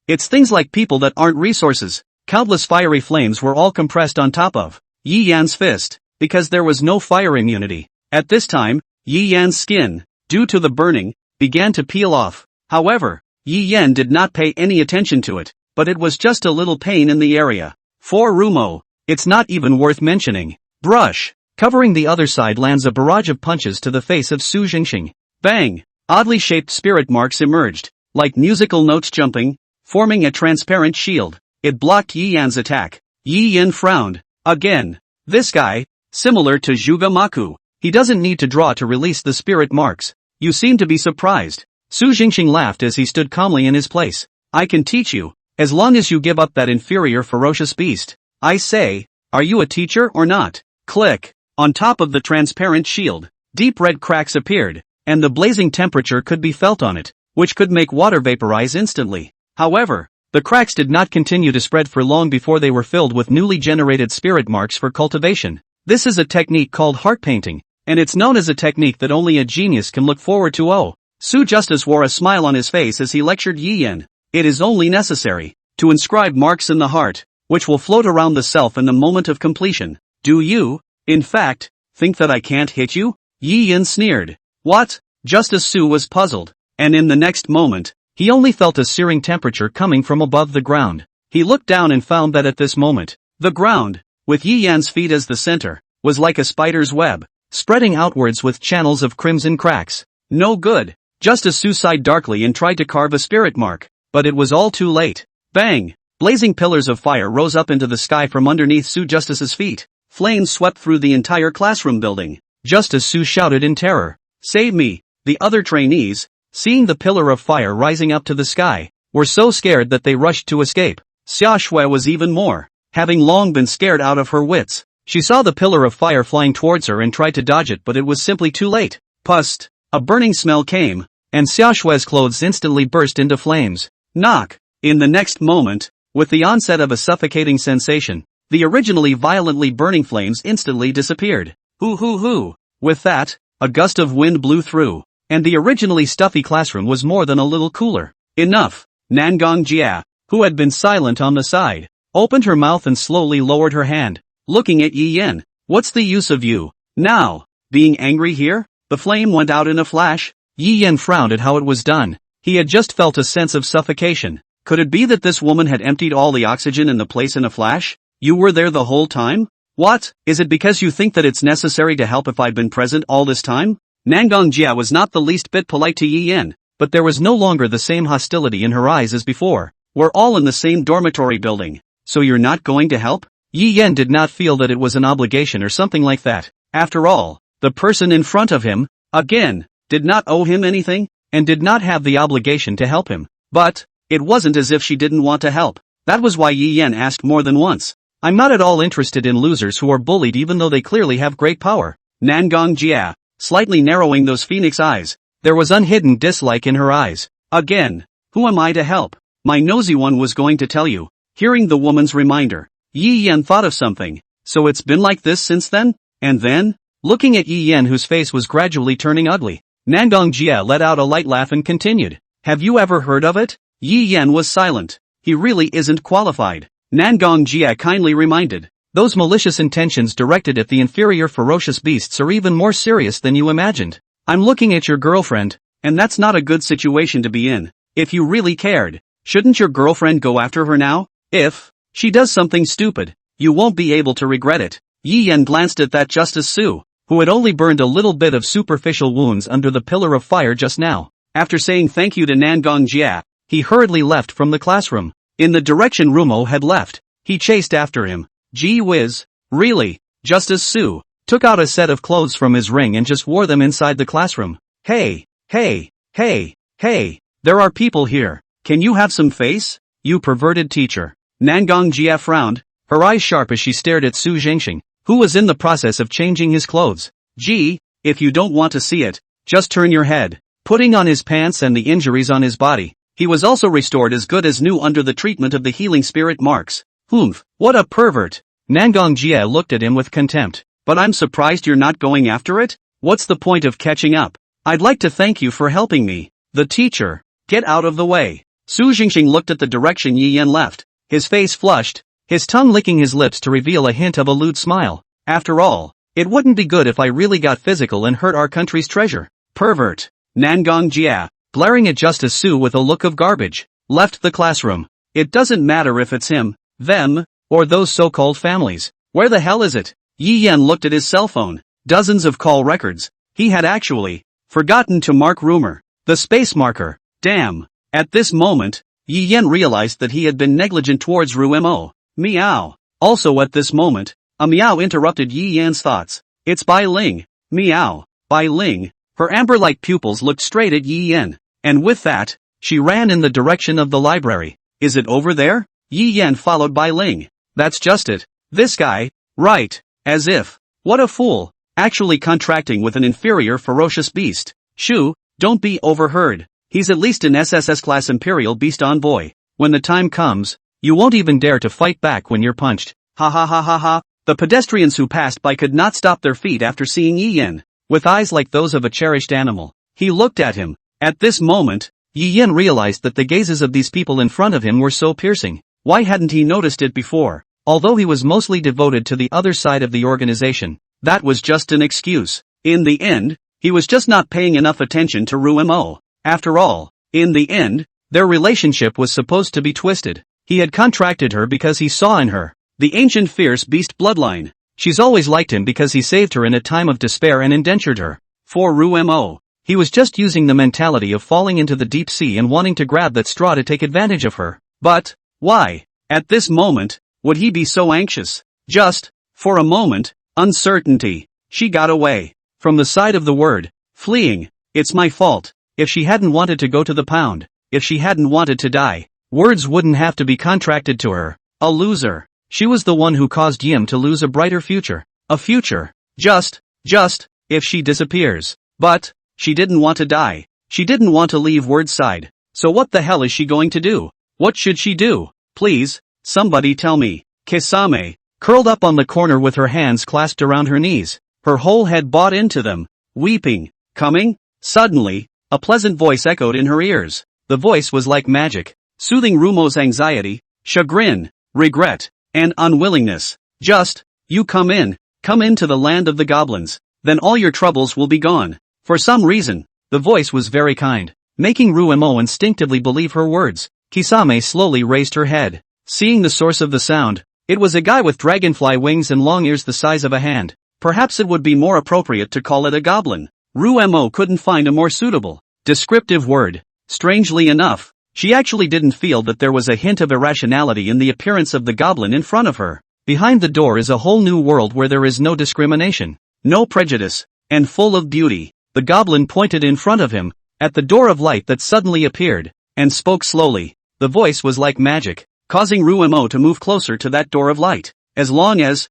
it's things like people that aren't resources. Countless fiery flames were all compressed on top of Yi Yan's fist, because there was no fire immunity. At this time, Yi Yan's skin, due to the burning, began to peel off. However, Yi Yan did not pay any attention to it, but it was just a little pain in the area. For Rumo, it's not even worth mentioning. Brush. Covering the other side lands a barrage of punches to the face of Su Jingxing. Bang! Oddly shaped spirit marks emerged, like musical notes jumping, forming a transparent shield. It blocked Yi Yan's attack. Yi Yan frowned. Again. This guy, similar to Zhuge Maku, he doesn't need to draw to release the spirit marks. You seem to be surprised. Su Jingxing laughed as he stood calmly in his place. I can teach you, as long as you give up that inferior ferocious beast. I say, are you a teacher or not? Click. On top of the transparent shield, deep red cracks appeared, and the blazing temperature could be felt on it, which could make water vaporize instantly. However, the cracks did not continue to spread for long before they were filled with newly generated spirit marks for cultivation. This is a technique called heart painting, and it's known as a technique that only a genius can look forward to. Oh, Su Justice wore a smile on his face as he lectured Yi Yan. It is only necessary to inscribe marks in the heart, which will float around the self in the moment of completion. Do you, in fact, think that I can't hit you? Yi Yan sneered. What? Justice Su was puzzled, and in the next moment, he only felt a searing temperature coming from above the ground. He looked down and found that at this moment, the ground, with Yi Yan's feet as the center, was like a spider's web, spreading outwards with channels of crimson cracks. No good. Justice Su sighed darkly and tried to carve a spirit mark, but it was all too late. Bang! Blazing pillars of fire rose up into the sky from underneath Su Justice's feet. Flames swept through the entire classroom building. Justice Su shouted in terror. Save me! The other trainees, seeing the pillar of fire rising up to the sky, were so scared that they rushed to escape. Xia Shui was even more, having long been scared out of her wits. She saw the pillar of fire flying towards her and tried to dodge it, but it was simply too late. Pust! A burning smell came, and Xia Shui's clothes instantly burst into flames. Knock! In the next moment, with the onset of a suffocating sensation, the originally violently burning flames instantly disappeared. Hoo hoo hoo! With that, a gust of wind blew through, and the originally stuffy classroom was more than a little cooler. Enough! Nangong Jia, who had been silent on the side, opened her mouth and slowly lowered her hand, looking at Yi Yan. What's the use of you, now, being angry here? The flame went out in a flash. Yi Yan frowned at how it was done. He had just felt a sense of suffocation. Could it be that this woman had emptied all the oxygen in the place in a flash? You were there the whole time? What? Is it because you think that it's necessary to help if I've been present all this time? Nangong Jia was not the least bit polite to Yi Yan, but there was no longer the same hostility in her eyes as before. We're all in the same dormitory building, so you're not going to help? Yi Yan did not feel that it was an obligation or something like that. After all, the person in front of him, again, did not owe him anything, and did not have the obligation to help him. But, it wasn't as if she didn't want to help. That was why Yi Yan asked more than once. I'm not at all interested in losers who are bullied even though they clearly have great power. Nangong Jia, slightly narrowing those phoenix eyes, there was unhidden dislike in her eyes. Again, who am I to help? My nosy one was going to tell you. Hearing the woman's reminder, Yi Yan thought of something. So it's been like this since then? And then? Looking at Yi Yan, whose face was gradually turning ugly, Nangong Jia let out a light laugh and continued. Have you ever heard of it? Yi Yan was silent. He really isn't qualified. Nangong Jia kindly reminded. Those malicious intentions directed at the inferior ferocious beasts are even more serious than you imagined. I'm looking at your girlfriend, and that's not a good situation to be in. If you really cared, shouldn't your girlfriend go after her now? If she does something stupid, you won't be able to regret it. Yi Yan glanced at that Justice Su, who had only burned a little bit of superficial wounds under the pillar of fire just now. After saying thank you to Nangong Jia, he hurriedly left from the classroom. In the direction Rumo had left, he chased after him. Gee whiz, really? Justice Su took out a set of clothes from his ring and just wore them inside the classroom. Hey, hey, hey, hey, there are people here. Can you have some face? You perverted teacher. Nangong Jia frowned, her eyes sharp as she stared at Su Zhengxing, who was in the process of changing his clothes. Gee, if you don't want to see it, just turn your head. Putting on his pants and the injuries on his body, he was also restored as good as new under the treatment of the healing spirit marks. Humph, what a pervert. Nangong Jia looked at him with contempt. But I'm surprised you're not going after it? What's the point of catching up? I'd like to thank you for helping me. The teacher. Get out of the way. Su Jingxing looked at the direction Yi Yan left, his face flushed, his tongue licking his lips to reveal a hint of a lewd smile. After all, it wouldn't be good if I really got physical and hurt our country's treasure. Pervert. Nangong Jia, glaring at Justice Su with a look of garbage, left the classroom. It doesn't matter if it's him, them, or those so-called families. Where the hell is it? Yi Yan looked at his cell phone. Dozens of call records. He had actually forgotten to mark rumor. The space marker. Damn. At this moment, Yi Yan realized that he had been negligent towards Ru Mo. Meow. Also at this moment, a meow interrupted Yi Yan's thoughts. It's Bai Ling. Meow. Bai Ling. Her amber-like pupils looked straight at Yi Yan, and with that, she ran in the direction of the library. Is it over there? Yi Yan followed Bai Ling. That's just it. This guy. Right. As if. What a fool. Actually contracting with an inferior ferocious beast. Shoo, don't be overheard. He's at least an SSS class Imperial Beast Envoy. When the time comes, you won't even dare to fight back when you're punched. Ha ha ha ha ha. The pedestrians who passed by could not stop their feet after seeing Yi Yin. With eyes like those of a cherished animal, he looked at him. At this moment, Yi Yin realized that the gazes of these people in front of him were so piercing. Why hadn't he noticed it before? Although he was mostly devoted to the other side of the organization, that was just an excuse. In the end, he was just not paying enough attention to Ruemo. After all, in the end, their relationship was supposed to be twisted. He had contracted her because he saw in her the ancient fierce beast bloodline. She's always liked him because he saved her in a time of despair and indentured her. For Ruemo, he was just using the mentality of falling into the deep sea and wanting to grab that straw to take advantage of her. But, why, at this moment, would he be so anxious? Just, for a moment, uncertainty. She got away. From the side of the word, fleeing. It's my fault. If she hadn't wanted to go to the pound, if she hadn't wanted to die, words wouldn't have to be contracted to her. A loser. She was the one who caused Yim to lose a brighter future. A future. Just, if she disappears. But, she didn't want to die. She didn't want to leave Word's side. So what the hell is she going to do? What should she do? Please, somebody tell me. Kisame, curled up on the corner with her hands clasped around her knees, her whole head bought into them, weeping. Coming? Suddenly, a pleasant voice echoed in her ears. The voice was like magic, soothing Rumo's anxiety, chagrin, regret, and unwillingness. Just, you come into the land of the goblins, then all your troubles will be gone. For some reason, the voice was very kind, making Ruemo instinctively believe her words. Kisame slowly raised her head, seeing the source of the sound. It was a guy with dragonfly wings and long ears the size of a hand. Perhaps it would be more appropriate to call it a goblin. Ruemo couldn't find a more suitable, descriptive word. Strangely enough, she actually didn't feel that there was a hint of irrationality in the appearance of the goblin in front of her. Behind the door is a whole new world where there is no discrimination, no prejudice, and full of beauty. The goblin pointed in front of him, at the door of light that suddenly appeared, and spoke slowly. The voice was like magic, causing Ruemo to move closer to that door of light. As long as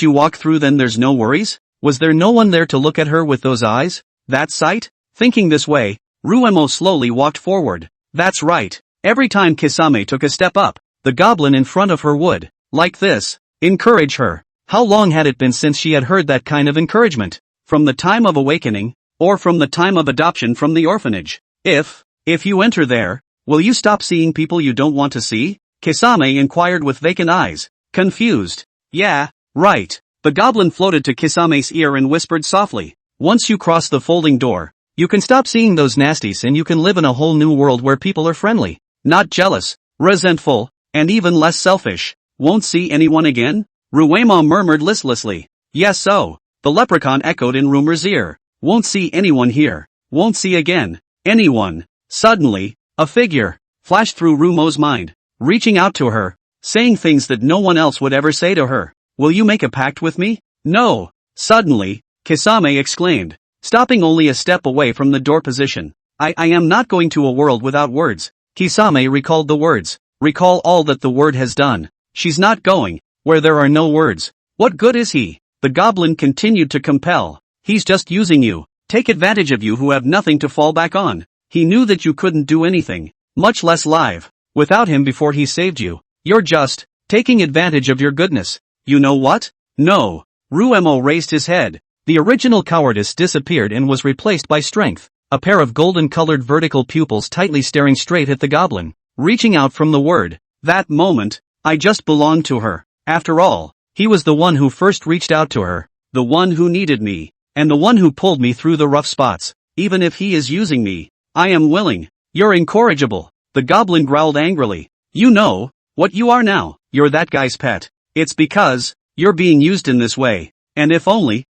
you walk through, then there's no worries? Was there no one there to look at her with those eyes? That sight? Thinking this way, Ruemo slowly walked forward. That's right. Every time Kisame took a step up, the goblin in front of her would, like this, encourage her. How long had it been since she had heard that kind of encouragement? From the time of awakening, or from the time of adoption from the orphanage? If you enter there, will you stop seeing people you don't want to see? Kisame inquired with vacant eyes, confused. Yeah, right. The goblin floated to Kisame's ear and whispered softly, once you cross the folding door, you can stop seeing those nasties and you can live in a whole new world where people are friendly, not jealous, resentful, and even less selfish. Won't see anyone again? Ruemo murmured listlessly. Yes, so. The leprechaun echoed in Rumor's ear. Won't see anyone here. Won't see again. Anyone. Suddenly, a figure flashed through Rumo's mind, reaching out to her, saying things that no one else would ever say to her. Will you make a pact with me? No. Suddenly, Kisame exclaimed, stopping only a step away from the door position. I am not going to a world without words. Kisame recalled the words. Recall all that the word has done. She's not going where there are no words. What good is he? The goblin continued to compel. He's just using you. Take advantage of you who have nothing to fall back on. He knew that you couldn't do anything, much less live, without him before he saved you. You're just taking advantage of your goodness. You know what? No. Ruemo raised his head. The original cowardice disappeared and was replaced by strength. A pair of golden-colored vertical pupils tightly staring straight at the goblin, reaching out from the word. That moment, I just belonged to her. After all, he was the one who first reached out to her, the one who needed me, and the one who pulled me through the rough spots. Even if he is using me, I am willing. You're incorrigible. The goblin growled angrily. You know what you are now. You're that guy's pet. It's because you're being used in this way. And if only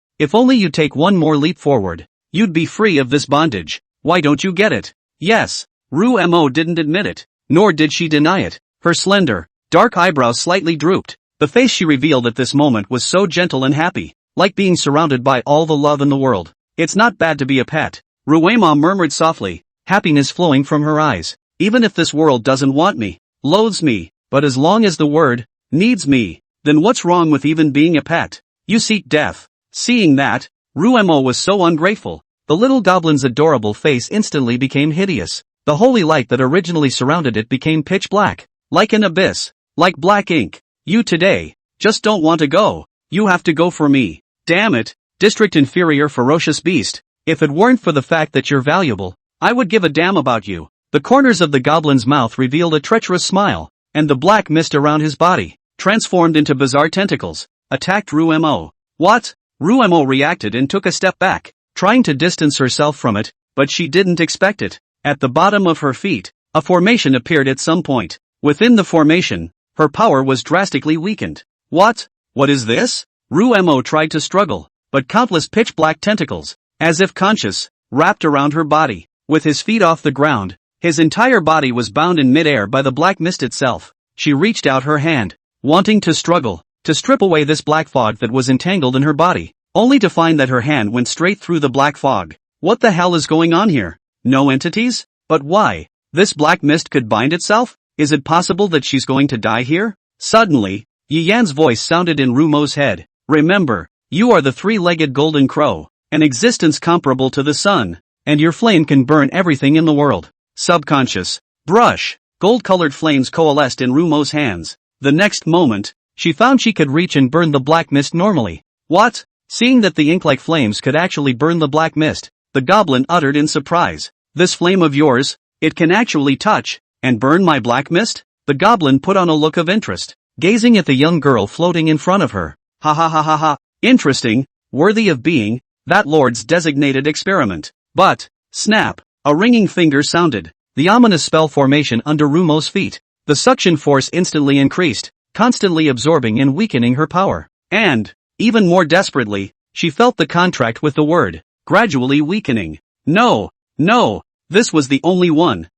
you take one more leap forward, you'd be free of this bondage. Why don't you get it? Yes. Ruemo didn't admit it, nor did she deny it. Her slender, dark eyebrows slightly drooped. The face she revealed at this moment was so gentle and happy, like being surrounded by all the love in the world. It's not bad to be a pet. Ruemo murmured softly, happiness flowing from her eyes. Even if this world doesn't want me, loathes me, but as long as the word needs me, then what's wrong with even being a pet? You seek death. Seeing that, Ruemo was so ungrateful. The The little goblin's adorable face instantly became hideous. The holy light that originally surrounded it became pitch black. Like an abyss. Like black ink. You today. Just don't want to go. You have to go for me. Damn it. District Inferior Ferocious Beast. If it weren't for the fact that you're valuable, I would give a damn about you. The corners of the goblin's mouth revealed a treacherous smile, and the black mist around his body, transformed into bizarre tentacles, attacked Rumo. What? Rumo reacted and took a step back, trying to distance herself from it, but she didn't expect it. At the bottom of her feet, a formation appeared at some point. Within the formation, her power was drastically weakened. What? What is this? Rumo tried to struggle, but countless pitch-black tentacles, as if conscious, wrapped around her body. With his feet off the ground, his entire body was bound in midair by the black mist itself. She reached out her hand, wanting to struggle, to strip away this black fog that was entangled in her body, only to find that her hand went straight through the black fog. What the hell is going on here? No entities? But why? This black mist could bind itself? Is it possible that she's going to die here? Suddenly, Yi Yan's voice sounded in Rumo's head. Remember, you are the three-legged golden crow, an existence comparable to the sun, and your flame can burn everything in the world. Subconscious. Brush. Gold-colored flames coalesced in Rumo's hands. The next moment, she found she could reach and burn the black mist normally. What? Seeing that the ink-like flames could actually burn the black mist, the goblin uttered in surprise. This flame of yours, it can actually touch and burn my black mist? The goblin put on a look of interest, gazing at the young girl floating in front of her. Ha ha ha ha ha. Interesting, worthy of being that lord's designated experiment. But, snap, a ringing finger sounded. The ominous spell formation under Rumo's feet. The suction force instantly increased, constantly absorbing and weakening her power. And, even more desperately, she felt the contract with the word, gradually weakening. No, no, this was the only one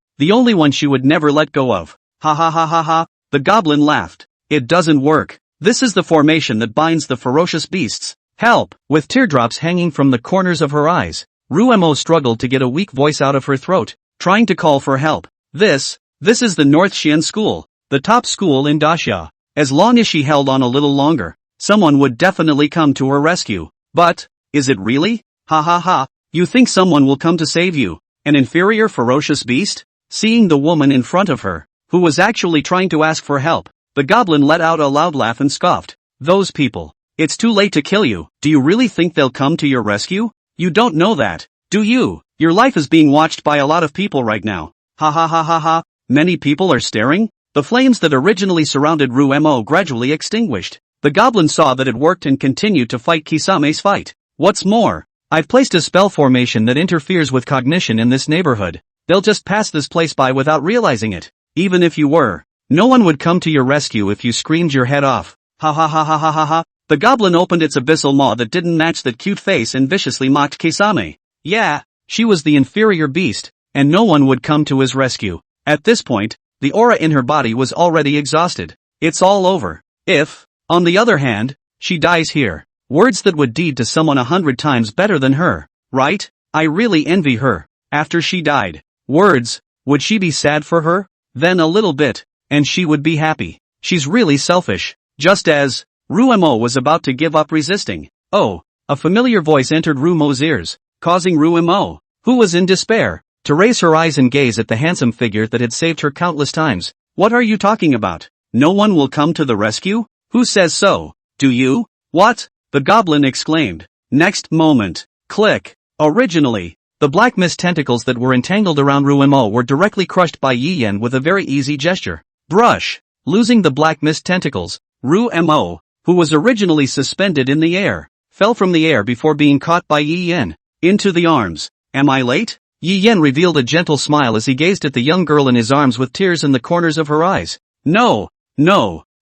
she would never let go of. Ha ha ha ha ha, the goblin laughed. It doesn't work. This is the formation that binds the ferocious beasts. Help! With teardrops hanging from the corners of her eyes, Rumo struggled to get a weak voice out of her throat, trying to call for help. This is the North Xian School, the top school in Daxia. As long as she held on a little longer, someone would definitely come to her rescue. But, is it really? Ha ha ha, you think someone will come to save you? An inferior ferocious beast? Seeing the woman in front of her, who was actually trying to ask for help, the goblin let out a loud laugh and scoffed. Those people. It's too late to kill you. Do you really think they'll come to your rescue? You don't know that, do you? Your life is being watched by a lot of people right now. Ha ha ha ha ha. Many people are staring? The flames that originally surrounded Rumo gradually extinguished. The goblin saw that it worked and continued to fight Kisame's fight. What's more, I've placed a spell formation that interferes with cognition in this neighborhood. They'll just pass this place by without realizing it. Even if you were, no one would come to your rescue if you screamed your head off. Ha ha ha ha ha ha ha. The goblin opened its abyssal maw that didn't match that cute face and viciously mocked Kisame. Yeah, she was the inferior beast, and no one would come to his rescue. At this point, the aura in her body was already exhausted. It's all over. If, on the other hand, she dies here, words that would deed to someone 100 times better than her, right? I really envy her. After she died, words, would she be sad for her? Then a little bit, and she would be happy. She's really selfish. Just as Rumo was about to give up resisting. Oh, a familiar voice entered Rumo's ears, causing Rumo, who was in despair, to raise her eyes and gaze at the handsome figure that had saved her countless times. What are you talking about? No one will come to the rescue? Who says so? Do you? What? The goblin exclaimed. Next moment. Click. Originally, the black mist tentacles that were entangled around Rumo were directly crushed by Yi Yan with a very easy gesture. Brush. Losing the black mist tentacles, Rumo, who was originally suspended in the air, fell from the air before being caught by Yi Yan. Into the arms. Am I late? Yi Yan revealed a gentle smile as he gazed at the young girl in his arms with tears in the corners of her eyes. No,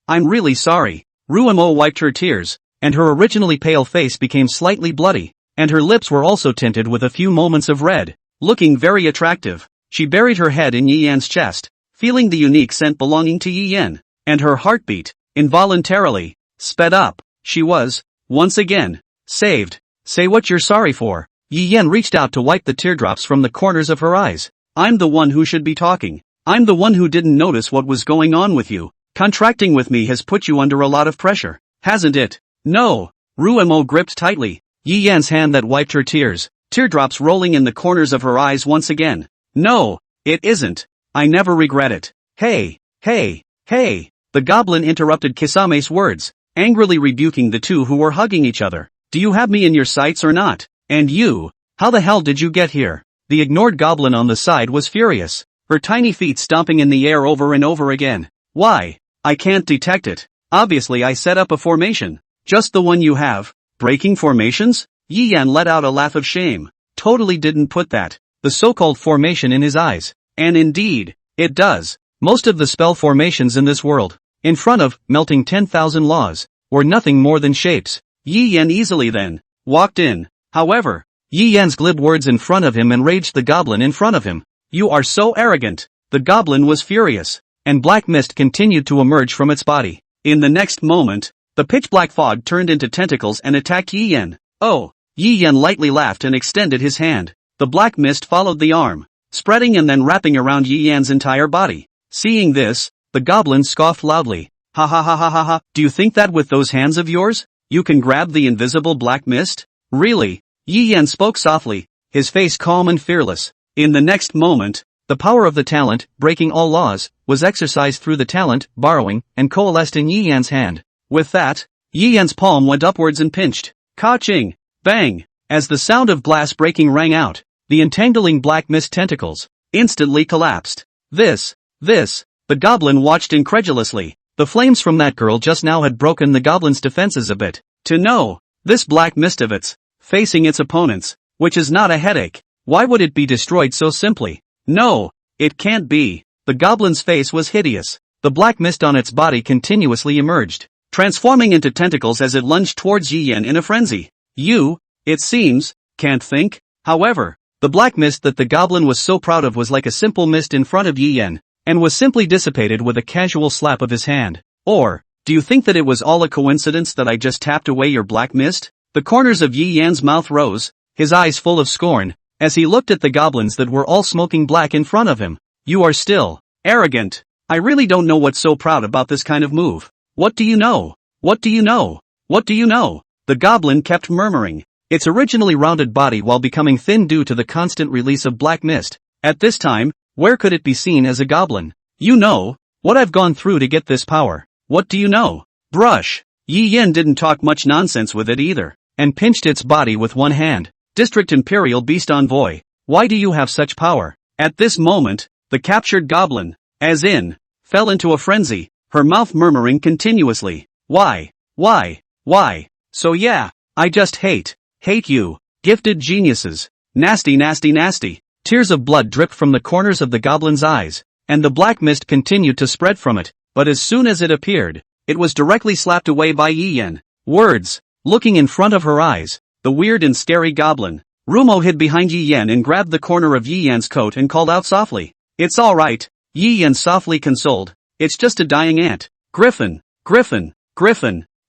I'm really sorry. Rumo wiped her tears, and her originally pale face became slightly bloody, and her lips were also tinted with a few moments of red. Looking very attractive, she buried her head in Yi Yan's chest, feeling the unique scent belonging to Yi Yan, and her heartbeat, involuntarily, sped up. She was, once again, saved. Say what you're sorry for. Yi Yan reached out to wipe the teardrops from the corners of her eyes. I'm the one who should be talking. I'm the one who didn't notice what was going on with you. Contracting with me has put you under a lot of pressure, hasn't it? No. Rumo gripped tightly Yi Yan's hand that wiped her tears, teardrops rolling in the corners of her eyes once again. No, it isn't. I never regret it. Hey, hey, hey. The goblin interrupted Kisame's words, angrily rebuking the two who were hugging each other. Do you have me in your sights or not? And you, how the hell did you get here? The ignored goblin on the side was furious, her tiny feet stomping in the air over and over again. Why? I can't detect it. Obviously I set up a formation. Just the one you have. Breaking formations? Yi Yan let out a laugh of shame. Totally didn't put that, the so-called formation in his eyes. And indeed, it does. Most of the spell formations in this world, in front of, melting 10,000 laws, were nothing more than shapes. Yi Yan easily then walked in. However, Yi Yan's glib words in front of him enraged the goblin in front of him. You are so arrogant. The goblin was furious, and black mist continued to emerge from its body. In the next moment, the pitch-black fog turned into tentacles and attacked Yi Yan. Oh! Yi Yan lightly laughed and extended his hand. The black mist followed the arm, spreading and then wrapping around Yi Yan's entire body. Seeing this, the goblin scoffed loudly. Ha ha ha ha ha ha, do you think that with those hands of yours, you can grab the invisible black mist? Really? Yi Yan spoke softly, his face calm and fearless. In the next moment, the power of the talent, breaking all laws, was exercised through the talent, borrowing, and coalesced in Yi Yan's hand. With that, Yi Yan's palm went upwards and pinched. Ka-ching! Bang! As the sound of glass breaking rang out, the entangling black mist tentacles instantly collapsed. This, the goblin watched incredulously. The flames from that girl just now had broken the goblin's defenses a bit. To know, this black mist of its, facing its opponents, which is not a headache, why would it be destroyed so simply? No, it can't be. The goblin's face was hideous. The black mist on its body continuously emerged, transforming into tentacles as it lunged towards Yi Yan in a frenzy. You, it seems, can't think. However, the black mist that the goblin was so proud of was like a simple mist in front of Yi Yan, and was simply dissipated with a casual slap of his hand. Or, do you think that it was all a coincidence that I just tapped away your black mist? The corners of Yi Yan's mouth rose, his eyes full of scorn, as he looked at the goblins that were all smoking black in front of him. You are still arrogant. I really don't know what's so proud about this kind of move. What do you know? What do you know? What do you know? The goblin kept murmuring, its originally rounded body while becoming thin due to the constant release of black mist. At this time, where could it be seen as a goblin? You know, what I've gone through to get this power. What do you know? Brush. Yi Yan didn't talk much nonsense with it either, and pinched its body with one hand. District Imperial Beast Envoy, why do you have such power? At this moment, the captured goblin, as in, fell into a frenzy, her mouth murmuring continuously. Why? So yeah, I just hate you, gifted geniuses. Nasty nasty nasty. Tears of blood dripped from the corners of the goblin's eyes, and the black mist continued to spread from it, but as soon as it appeared, it was directly slapped away by Yi Yan. Words, looking in front of her eyes, the weird and scary goblin, Rumo hid behind Yi Yan and grabbed the corner of Yi Yan's coat and called out softly. It's alright, Yi Yan softly consoled, it's just a dying ant. Griffin.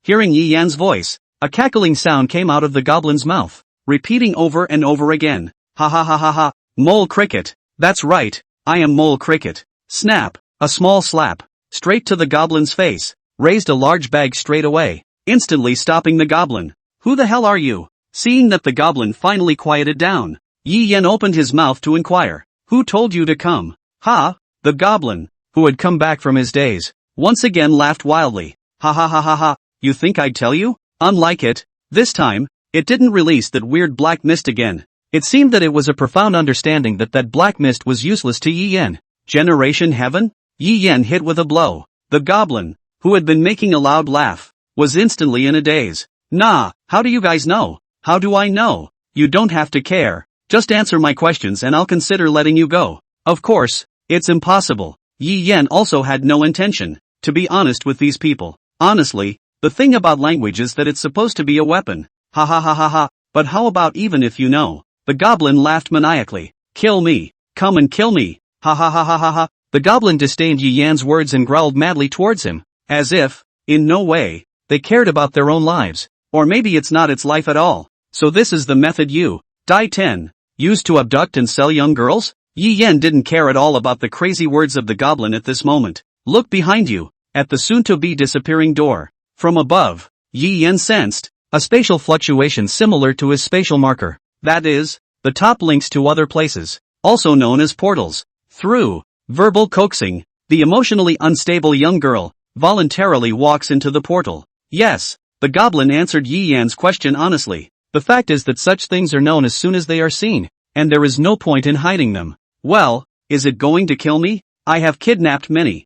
Hearing Yi Yan's voice, a cackling sound came out of the goblin's mouth, repeating over and over again. Ha ha ha ha ha. Mole Cricket. That's right, I am Mole Cricket. Snap, a small slap, straight to the goblin's face, raised a large bag straight away, instantly stopping the goblin. Who the hell are you? Seeing that the goblin finally quieted down, Yi Yan opened his mouth to inquire. Who told you to come? Ha! The goblin, who had come back from his daze, once again laughed wildly. Ha ha ha ha ha, you think I'd tell you? Unlike it, this time, it didn't release that weird black mist again. It seemed that it was a profound understanding that black mist was useless to Yi Yan. Generation Heaven? Yi Yan hit with a blow. The goblin, who had been making a loud laugh, was instantly in a daze. Nah, how do you guys know? How do I know? You don't have to care. Just answer my questions and I'll consider letting you go. Of course, it's impossible. Yi Yan also had no intention to be honest with these people. Honestly, the thing about language is that it's supposed to be a weapon. Ha ha ha ha ha, but how about even if you know? The goblin laughed maniacally. Kill me. Come and kill me. Ha ha ha ha ha ha. The goblin disdained Yi Yan's words and growled madly towards him, as if, in no way, they cared about their own lives. Or maybe it's not its life at all. So this is the method you, Die 10, used to abduct and sell young girls? Yi Yan didn't care at all about the crazy words of the goblin at this moment. Look behind you, at the soon-to-be disappearing door. From above, Yi Yan sensed a spatial fluctuation similar to his spatial marker. That is, the top links to other places, also known as portals. Through verbal coaxing, the emotionally unstable young girl voluntarily walks into the portal. Yes, the goblin answered Yi Yan's question honestly. The fact is that such things are known as soon as they are seen, and there is no point in hiding them. Well, is it going to kill me? I have kidnapped many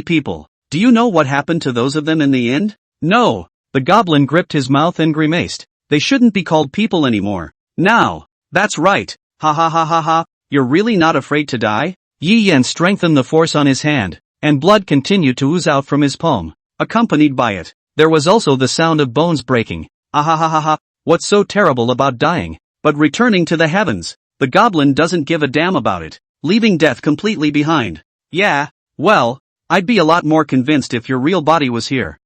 people. Do you know what happened to those of them in the end? No. The goblin gripped his mouth and grimaced. They shouldn't be called people anymore. Now. That's right. Ha ha ha ha ha. You're really not afraid to die? Yi Yan strengthened the force on his hand, and blood continued to ooze out from his palm. Accompanied by it, there was also the sound of bones breaking. Ah ha ha ha ha. What's so terrible about dying? But returning to the heavens, the goblin doesn't give a damn about it, leaving death completely behind. Yeah, well, I'd be a lot more convinced if your real body was here.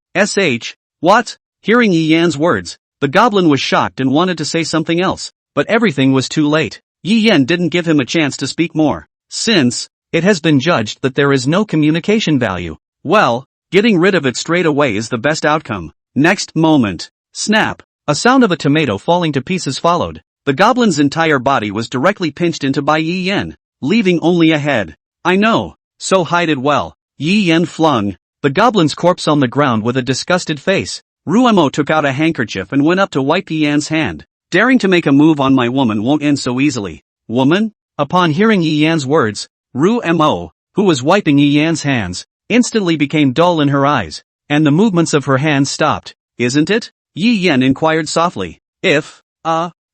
What? Hearing Yi Yan's words, the goblin was shocked and wanted to say something else, but everything was too late. Yi Yan didn't give him a chance to speak more. Since it has been judged that there is no communication value, well, getting rid of it straight away is the best outcome. Next moment, snap, a sound of a tomato falling to pieces followed. The goblin's entire body was directly pinched into by Yi Yan, leaving only a head. I know, so hide it well. Yi Yan flung the goblin's corpse on the ground with a disgusted face. Ruemo took out a handkerchief and went up to wipe Yi Yan's hand. Daring to make a move on my woman won't end so easily. Woman? Upon hearing Yi Yan's words, Ruemo, who was wiping Yi Yan's hands, instantly became dull in her eyes, and the movements of her hands stopped. Isn't it? Yi Yan inquired softly. If,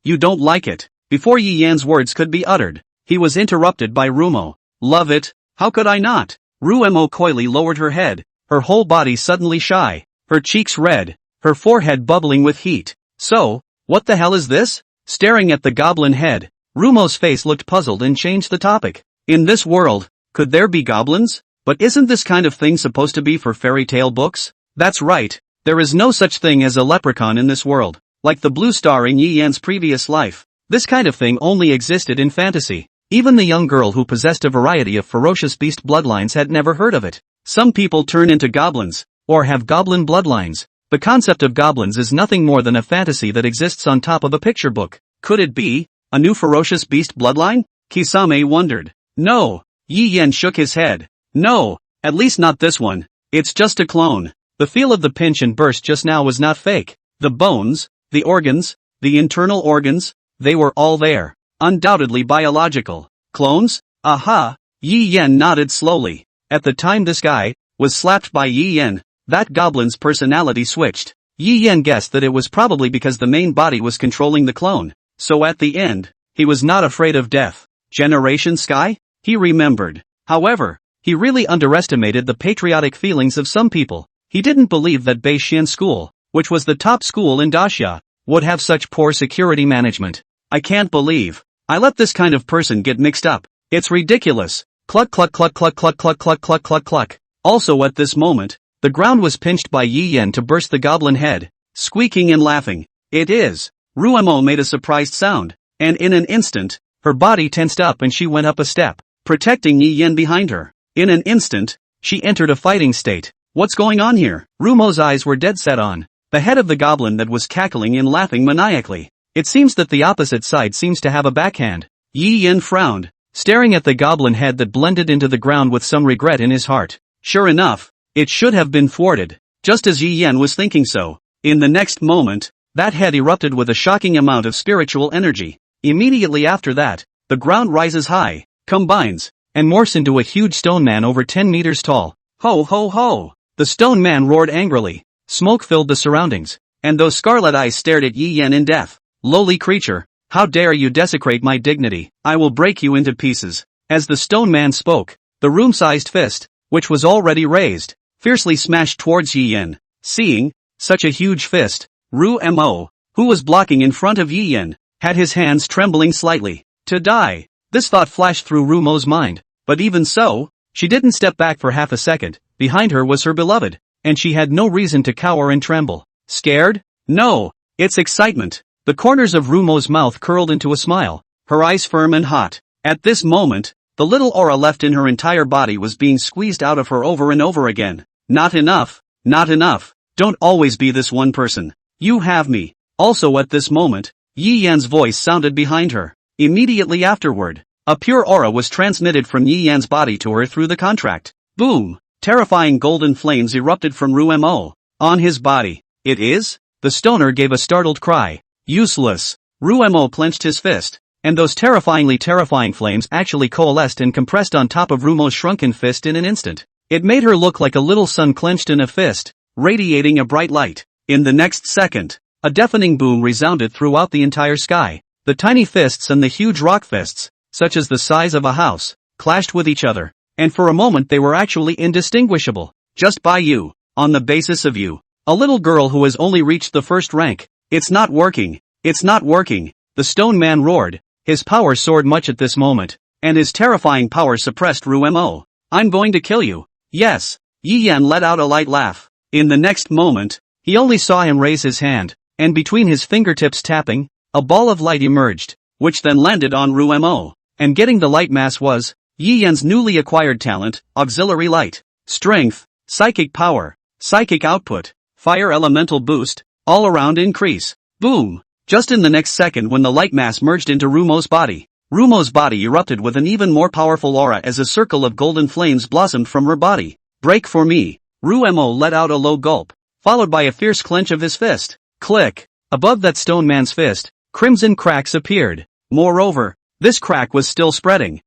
you don't like it. Before Yi Yan's words could be uttered, he was interrupted by Ruemo. Love it? How could I not? Ruemo coyly lowered her head, her whole body suddenly shy, her cheeks red, her forehead bubbling with heat. So, what the hell is this? Staring at the goblin head, Rumo's face looked puzzled and changed the topic. In this world, could there be goblins? But isn't this kind of thing supposed to be for fairy tale books? That's right, there is no such thing as a leprechaun in this world. Like the blue star in Yi Yan's previous life, this kind of thing only existed in fantasy. Even the young girl who possessed a variety of ferocious beast bloodlines had never heard of it. Some people turn into goblins, or have goblin bloodlines. The concept of goblins is nothing more than a fantasy that exists on top of a picture book. Could it be a new ferocious beast bloodline? Kisame wondered. No. Yi Yan shook his head. No, at least not this one. It's just a clone. The feel of the pinch and burst just now was not fake. The bones, the organs, the internal organs, they were all there. Undoubtedly biological. Clones? Aha! Yi Yan nodded slowly. At the time this guy was slapped by Yi Yan, that goblin's personality switched. Yi Yan guessed that it was probably because the main body was controlling the clone. So at the end, he was not afraid of death. Generation Sky? He remembered. However, he really underestimated the patriotic feelings of some people. He didn't believe that Beishan School, which was the top school in Daxia, would have such poor security management. I can't believe I let this kind of person get mixed up. It's ridiculous. Cluck cluck cluck cluck cluck cluck cluck cluck cluck cluck. Also at this moment, the ground was pinched by Yi Yan to burst the goblin head, squeaking and laughing. It is. Ruemo made a surprised sound, and in an instant, her body tensed up and she went up a step, protecting Yi Yan behind her. In an instant, she entered a fighting state. What's going on here? Rumo's eyes were dead set on the head of the goblin that was cackling and laughing maniacally. It seems that the opposite side seems to have a backhand. Yi Yan frowned, staring at the goblin head that blended into the ground with some regret in his heart. Sure enough, it should have been thwarted, just as Yi Yan was thinking so. In the next moment, that head erupted with a shocking amount of spiritual energy. Immediately after that, the ground rises high, combines, and morphs into a huge stone man over 10 meters tall. Ho ho ho! The stone man roared angrily. Smoke filled the surroundings, and those scarlet eyes stared at Yi Yan in death. Lowly creature, how dare you desecrate my dignity? I will break you into pieces. As the stone man spoke, the room-sized fist, which was already raised, fiercely smashed towards Yi Yan. Seeing such a huge fist, Ruemo, who was blocking in front of Yi Yan, had his hands trembling slightly. To die. This thought flashed through Rumo's mind, but even so, she didn't step back for half a second. Behind her was her beloved, and she had no reason to cower and tremble. Scared? No, it's excitement. The corners of Rumo's mouth curled into a smile, her eyes firm and hot. At this moment, the little aura left in her entire body was being squeezed out of her over and over again. Not enough, not enough. Don't always be this one person. You have me. Also at this moment, Yi Yan's voice sounded behind her. Immediately afterward, a pure aura was transmitted from Yi Yan's body to her through the contract. Boom! Terrifying golden flames erupted from Rumo. On his body. It is? The stoner gave a startled cry. Useless. Rumo clenched his fist, and those terrifying flames actually coalesced and compressed on top of Rumo's shrunken fist in an instant. It made her look like a little sun clenched in a fist, radiating a bright light. In the next second, a deafening boom resounded throughout the entire sky. The tiny fists and the huge rock fists, such as the size of a house, clashed with each other, and for a moment they were actually indistinguishable. Just by you, on the basis of you, a little girl who has only reached the first rank. It's not working. It's not working. The stone man roared. His power soared much at this moment, and his terrifying power suppressed Rumo. I'm going to kill you. Yes. Yi Yan let out a light laugh. In the next moment, he only saw him raise his hand, and between his fingertips tapping, a ball of light emerged, which then landed on Rumo. And getting the light mass was Yi Yan's newly acquired talent, auxiliary light, strength, psychic power, psychic output, fire elemental boost, all-around increase. Boom! Just in the next second when the light mass merged into Rumo's body erupted with an even more powerful aura as a circle of golden flames blossomed from her body. Break for me. Rumo let out a low gulp, followed by a fierce clench of his fist. Click! Above that stone man's fist, crimson cracks appeared. Moreover, this crack was still spreading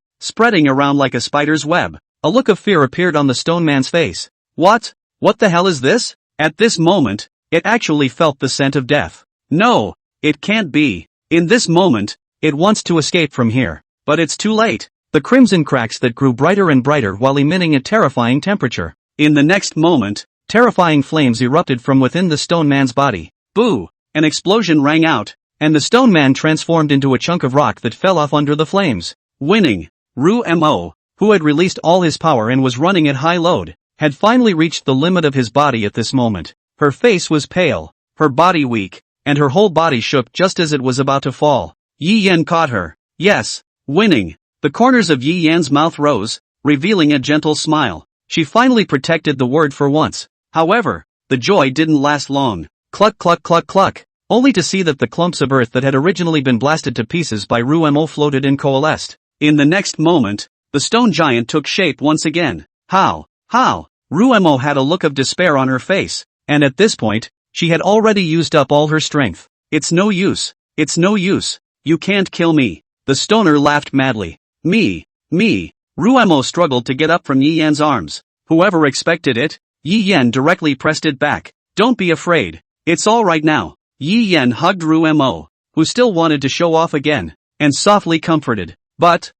around like a spider's web. A look of fear appeared on the stone man's face. What? What the hell is this? At this moment, it actually felt the scent of death. No, it can't be. In this moment, it wants to escape from here. But it's too late. The crimson cracks that grew brighter and brighter while emitting a terrifying temperature. In the next moment, terrifying flames erupted from within the stone man's body. Boo! An explosion rang out, and the stone man transformed into a chunk of rock that fell off under the flames. Winning. Rumo, who had released all his power and was running at high load, had finally reached the limit of his body at this moment. Her face was pale, her body weak, and her whole body shook just as it was about to fall. Yi Yan caught her. Yes, winning. The corners of Yi Yan's mouth rose, revealing a gentle smile. She finally protected the word for once. However, the joy didn't last long. Cluck cluck cluck cluck. Only to see that the clumps of earth that had originally been blasted to pieces by Rumo floated and coalesced. In the next moment, the stone giant took shape once again. How? Rumo had a look of despair on her face, and at this point, she had already used up all her strength. It's no use. It's no use. You can't kill me. The stoner laughed madly. Me. Rumo struggled to get up from Yi Yan's arms. Whoever expected it? Yi Yan directly pressed it back. Don't be afraid. It's all right now. Yi Yan hugged Rumo, who still wanted to show off again, and softly comforted. But,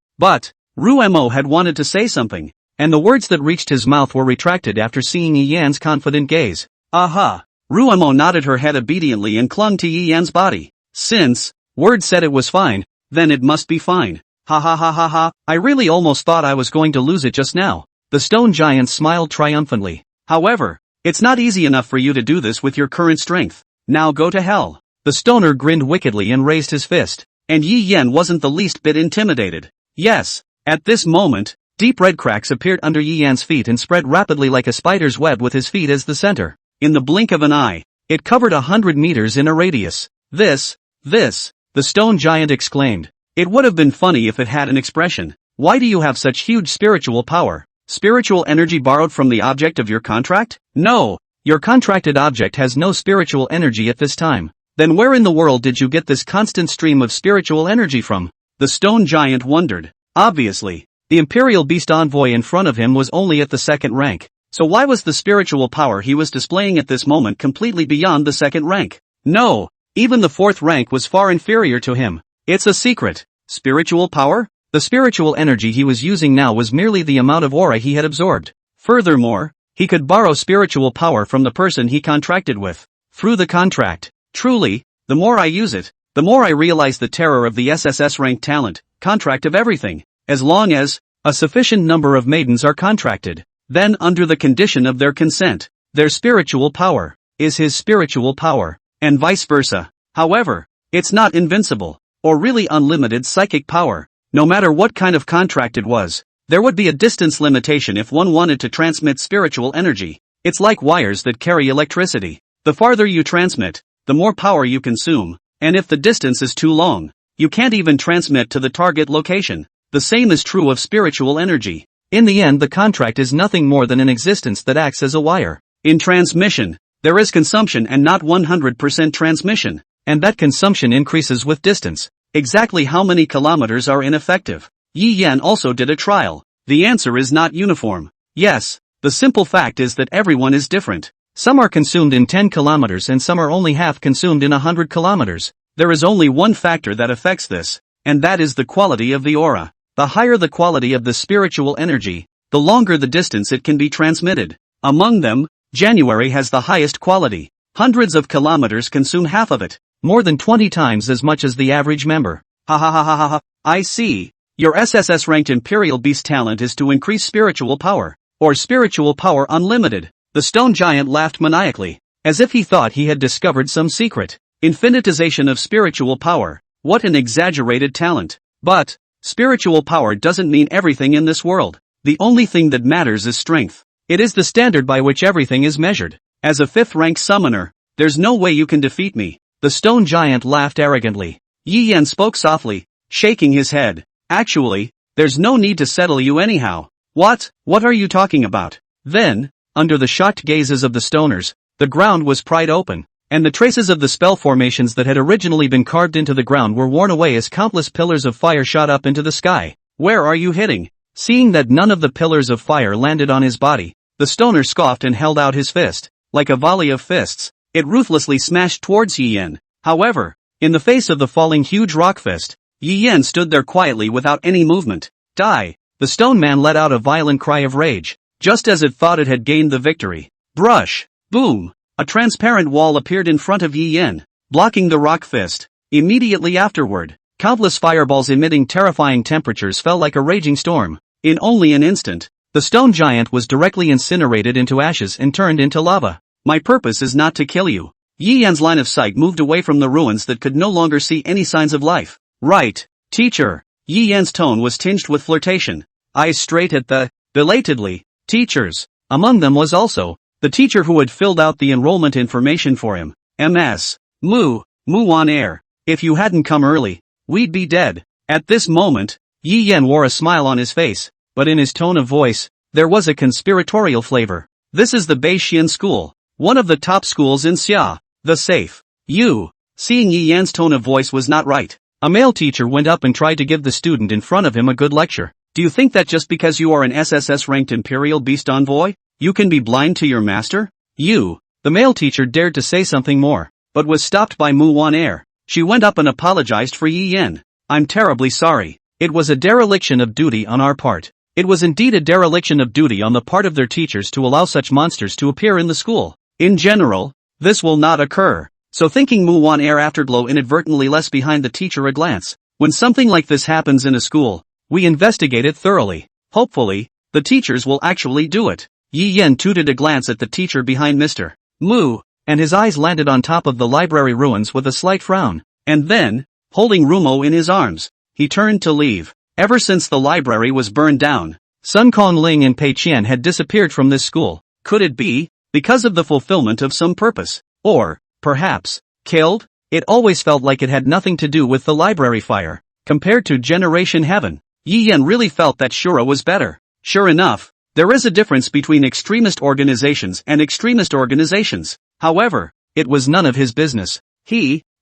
Rumo had wanted to say something, and the words that reached his mouth were retracted after seeing Yi Yan's confident gaze. Aha! Rumo nodded her head obediently and clung to Yi Yan's body. Since word said it was fine, then it must be fine. Ha. I really almost thought I was going to lose it just now. The stone giant smiled triumphantly. However, it's not easy enough for you to do this with your current strength. Now go to hell. The stoner grinned wickedly and raised his fist. And Yi Yan wasn't the least bit intimidated. Yes, at this moment, deep red cracks appeared under Yi Yan's feet and spread rapidly like a spider's web with his feet as the center. In the blink of an eye, it covered 100 meters in a radius. This, the stone giant exclaimed. It would have been funny if it had an expression. Why do you have such huge spiritual power? Spiritual energy borrowed from the object of your contract? No, your contracted object has no spiritual energy at this time. Then where in the world did you get this constant stream of spiritual energy from? The stone giant wondered. Obviously, the Imperial Beast Envoy in front of him was only at the second rank. So why was the spiritual power he was displaying at this moment completely beyond the second rank? No, even the fourth rank was far inferior to him. It's a secret. Spiritual power? The spiritual energy he was using now was merely the amount of aura he had absorbed. Furthermore, he could borrow spiritual power from the person he contracted with. Through the contract. Truly, the more I use it, the more I realize the terror of the SSS rank talent, contract of everything. As long as a sufficient number of maidens are contracted, then under the condition of their consent, their spiritual power is his spiritual power, and vice versa. However, it's not invincible, or really unlimited psychic power. No matter what kind of contract it was, there would be a distance limitation if one wanted to transmit spiritual energy. It's like wires that carry electricity. The farther you transmit, the more power you consume, and if the distance is too long, you can't even transmit to the target location. The same is true of spiritual energy. In the end, the contract is nothing more than an existence that acts as a wire. In transmission, there is consumption and not 100% transmission, and that consumption increases with distance. Exactly how many kilometers are ineffective? Yi Yan also did a trial. The answer is not uniform. Yes, the simple fact is that everyone is different. Some are consumed in 10 kilometers and some are only half consumed in 100 kilometers. There is only one factor that affects this, and that is the quality of the aura. The higher the quality of the spiritual energy, the longer the distance it can be transmitted. Among them, January has the highest quality. Hundreds of kilometers consume half of it, more than 20 times as much as the average member. Ha ha ha ha ha ha, I see. Your SSS ranked Imperial Beast talent is to increase spiritual power, or spiritual power unlimited. The stone giant laughed maniacally, as if he thought he had discovered some secret. Infinitization of spiritual power. What an exaggerated talent. But spiritual power doesn't mean everything in this world. The only thing that matters is strength. It is the standard by which everything is measured. As a 5th-rank summoner, there's no way you can defeat me. The stone giant laughed arrogantly. Yi Yan spoke softly, shaking his head. Actually, there's no need to settle you anyhow. What are you talking about? Then, under the shocked gazes of the stoners, the ground was pried open, and the traces of the spell formations that had originally been carved into the ground were worn away as countless pillars of fire shot up into the sky. Where are you hitting? Seeing that none of the pillars of fire landed on his body, the stoner scoffed and held out his fist. Like a volley of fists, it ruthlessly smashed towards Yi Yan. However, in the face of the falling huge rock fist, Yi Yan stood there quietly without any movement. Die! The stone man let out a violent cry of rage, just as it thought it had gained the victory. Brush! Boom! A transparent wall appeared in front of Yi Yan, blocking the rock fist. Immediately afterward, countless fireballs emitting terrifying temperatures fell like a raging storm. In only an instant, the stone giant was directly incinerated into ashes and turned into lava. My purpose is not to kill you. Yi Yan's line of sight moved away from the ruins that could no longer see any signs of life. Right, teacher. Yi Yan's tone was tinged with flirtation. Eyes straight at the, belatedly, teachers. Among them was also the teacher who had filled out the enrollment information for him. Ms. Mu Air. If you hadn't come early, we'd be dead. At this moment, Yi Yan wore a smile on his face, but in his tone of voice, there was a conspiratorial flavor. This is the Beishian school, one of the top schools in Xia. The safe. You. Seeing Yi Yan's tone of voice was not right, a male teacher went up and tried to give the student in front of him a good lecture. Do you think that just because you are an SSS-ranked Imperial Beast Envoy, you can be blind to your master? You. The male teacher dared to say something more, but was stopped by Mu Air. She went up and apologized for Yi Yan. I'm terribly sorry. It was a dereliction of duty on our part. It was indeed a dereliction of duty on the part of their teachers to allow such monsters to appear in the school. In general, this will not occur. So thinking Mu Air Afterglow inadvertently left behind the teacher a glance. When something like this happens in a school, we investigate it thoroughly. Hopefully, the teachers will actually do it. Yi Yan tooted a glance at the teacher behind Mr. Mu, and his eyes landed on top of the library ruins with a slight frown. And then, holding Rumo in his arms, he turned to leave. Ever since the library was burned down, Sun Kongling and Pei Qian had disappeared from this school. Could it be because of the fulfillment of some purpose? Or, perhaps, killed? It always felt like it had nothing to do with the library fire. Compared to Generation Heaven, Yi Yan really felt that Shura was better. Sure enough, there is a difference between extremist organizations and extremist organizations. However, it was none of his business.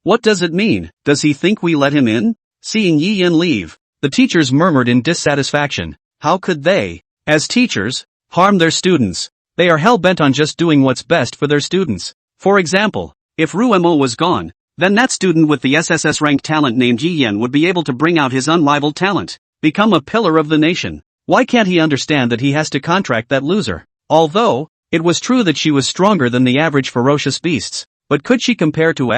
What does it mean? Does he think we let him in? Seeing Yi Yan leave, the teachers murmured in dissatisfaction. How could they, as teachers, harm their students? They are hell-bent on just doing what's best for their students. For example, if Ruemo was gone, then that student with the SSS-ranked talent named Yi Yan would be able to bring out his unrivaled talent, become a pillar of the nation. Why can't he understand that he has to contract that loser? Although, it was true that she was stronger than the average ferocious beasts, but could she compare to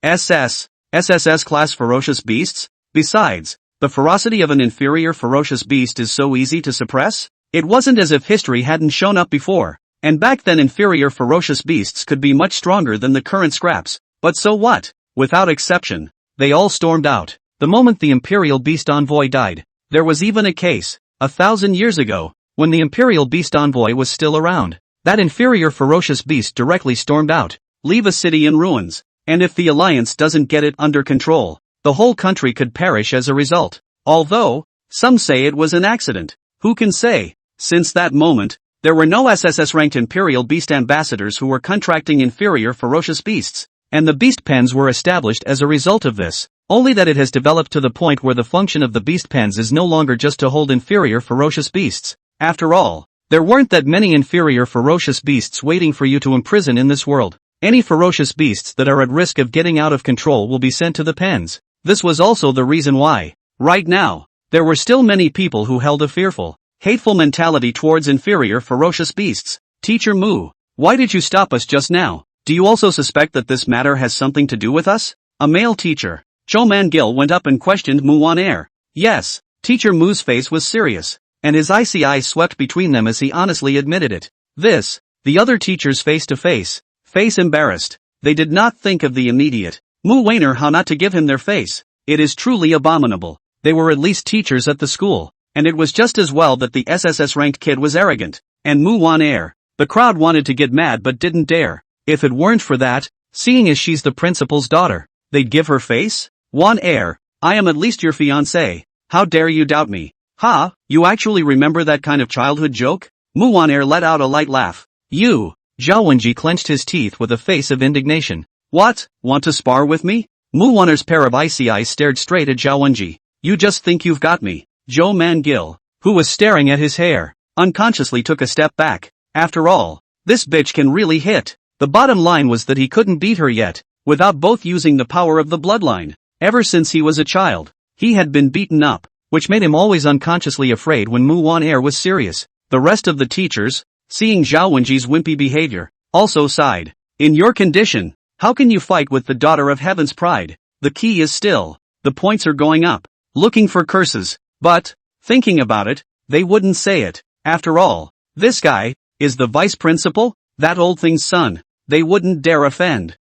SSS class ferocious beasts? Besides, the ferocity of an inferior ferocious beast is so easy to suppress? It wasn't as if history hadn't shown up before, and back then inferior ferocious beasts could be much stronger than the current scraps. But so what? Without exception, they all stormed out. The moment the Imperial Beast Envoy died, there was even a case, 1,000 years ago, when the Imperial Beast Envoy was still around. That inferior ferocious beast directly stormed out, leave a city in ruins, and if the Alliance doesn't get it under control, the whole country could perish as a result. Although, some say it was an accident. Who can say? Since that moment, there were no SSS-ranked Imperial Beast Ambassadors who were contracting inferior ferocious beasts, and the beast pens were established as a result of this. Only that it has developed to the point where the function of the beast pens is no longer just to hold inferior ferocious beasts. After all, there weren't that many inferior ferocious beasts waiting for you to imprison in this world. Any ferocious beasts that are at risk of getting out of control will be sent to the pens. This was also the reason why, right now, there were still many people who held a fearful, hateful mentality towards inferior ferocious beasts. Teacher Mu, why did you stop us just now? Do you also suspect that this matter has something to do with us? A male teacher, Cho Man-gil, went up and questioned Mu on air. Yes, Teacher Mu's face was serious, and his icy eyes swept between them as he honestly admitted it. The other teachers face to face embarrassed. They did not think of the immediate Mu Wainer how not to give him their face. It is truly abominable. They were at least teachers at the school, and it was just as well that the SSS-ranked kid was arrogant. And Mu on air. The crowd wanted to get mad but didn't dare. If it weren't for that, seeing as she's the principal's daughter, they'd give her face? Wan air, I am at least your fiancé. How dare you doubt me? Ha, you actually remember that kind of childhood joke? Mu Wan air let out a light laugh. You, Zhao Wenji clenched his teeth with a face of indignation. What, want to spar with me? Mu Wan air's pair of icy eyes stared straight at Zhao Wenji. You just think you've got me. Zhou Man-gil, who was staring at his hair, unconsciously took a step back. After all, this bitch can really hit. The bottom line was that he couldn't beat her yet, without both using the power of the bloodline. Ever since he was a child, he had been beaten up, which made him always unconsciously afraid when Mu Wan air was serious. The rest of the teachers, seeing Zhao Wenji's wimpy behavior, also sighed. In your condition, how can you fight with the daughter of heaven's pride? The key is still, the points are going up. Looking for curses, but, thinking about it, they wouldn't say it. After all, this guy is the vice principal, that old thing's son. They wouldn't dare offend.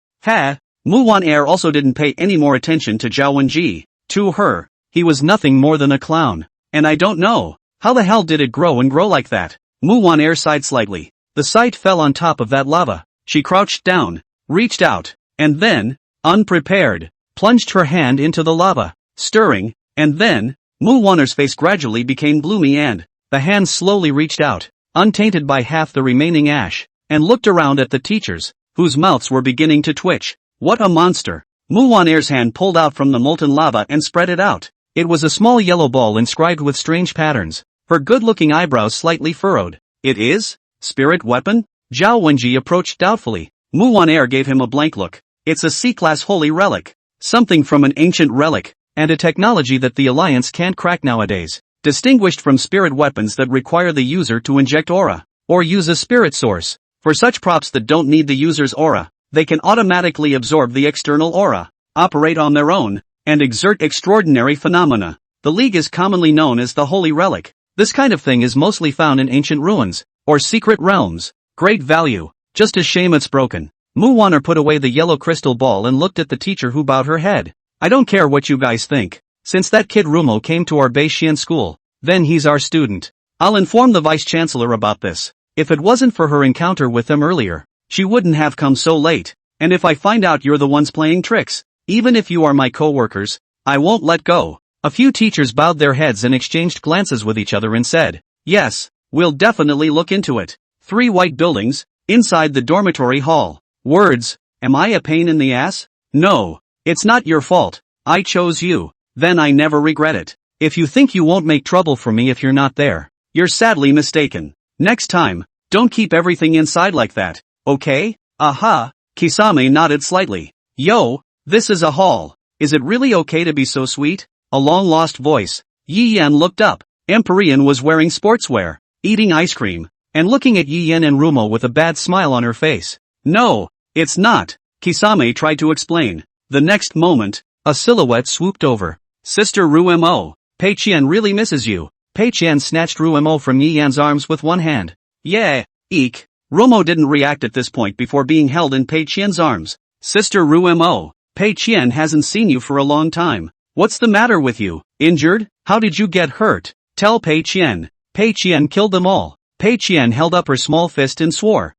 Mu Wan air also didn't pay any more attention to Zhao Wenji. To her, he was nothing more than a clown. And I don't know, how the hell did it grow and grow like that? Mu Wan air sighed slightly. The sight fell on top of that lava. She crouched down, reached out, and then, unprepared, plunged her hand into the lava, stirring, and then, Mu Wan air's face gradually became gloomy and, the hand slowly reached out, untainted by half the remaining ash, and looked around at the teachers, whose mouths were beginning to twitch. What a monster! Mu Wan air's hand pulled out from the molten lava and spread it out. It was a small yellow ball inscribed with strange patterns, her good-looking eyebrows slightly furrowed. It is? Spirit weapon? Zhao Wenji approached doubtfully. Mu Wan air gave him a blank look. It's a C-class holy relic. Something from an ancient relic, and a technology that the Alliance can't crack nowadays. Distinguished from spirit weapons that require the user to inject aura, or use a spirit source. For such props that don't need the user's aura, they can automatically absorb the external aura, operate on their own, and exert extraordinary phenomena. The League is commonly known as the Holy Relic. This kind of thing is mostly found in ancient ruins, or secret realms. Great value, just a shame it's broken. Mu Wan air put away the yellow crystal ball and looked at the teacher who bowed her head. I don't care what you guys think. Since that kid Rumo came to our Beishian school, then he's our student. I'll inform the vice-chancellor about this. If it wasn't for her encounter with them earlier, she wouldn't have come so late. And if I find out you're the ones playing tricks, even if you are my co-workers, I won't let go. A few teachers bowed their heads and exchanged glances with each other and said, yes, we'll definitely look into it. 3 white buildings, inside the dormitory hall. Words, am I a pain in the ass? No, it's not your fault. I chose you. Then I never regret it. If you think you won't make trouble for me if you're not there, you're sadly mistaken. Next time, don't keep everything inside like that, okay? Aha, Kisame nodded slightly. Yo, this is a hall. Is it really okay to be so sweet? A long-lost voice. Yi Yan looked up. Empyrean was wearing sportswear, eating ice cream, and looking at Yi Yan and Rumo with a bad smile on her face. No, it's not, Kisame tried to explain. The next moment, a silhouette swooped over. Sister Rumo, Pei Qian really misses you. Pei Qian snatched Rumo from Yi Yan's arms with one hand. Yeah, eek. Rumo didn't react at this point before being held in Pei Qian's arms. Sister Rumo, Pei Qian hasn't seen you for a long time. What's the matter with you? Injured? How did you get hurt? Tell Pei Qian. Pei Qian killed them all. Pei Qian held up her small fist and swore.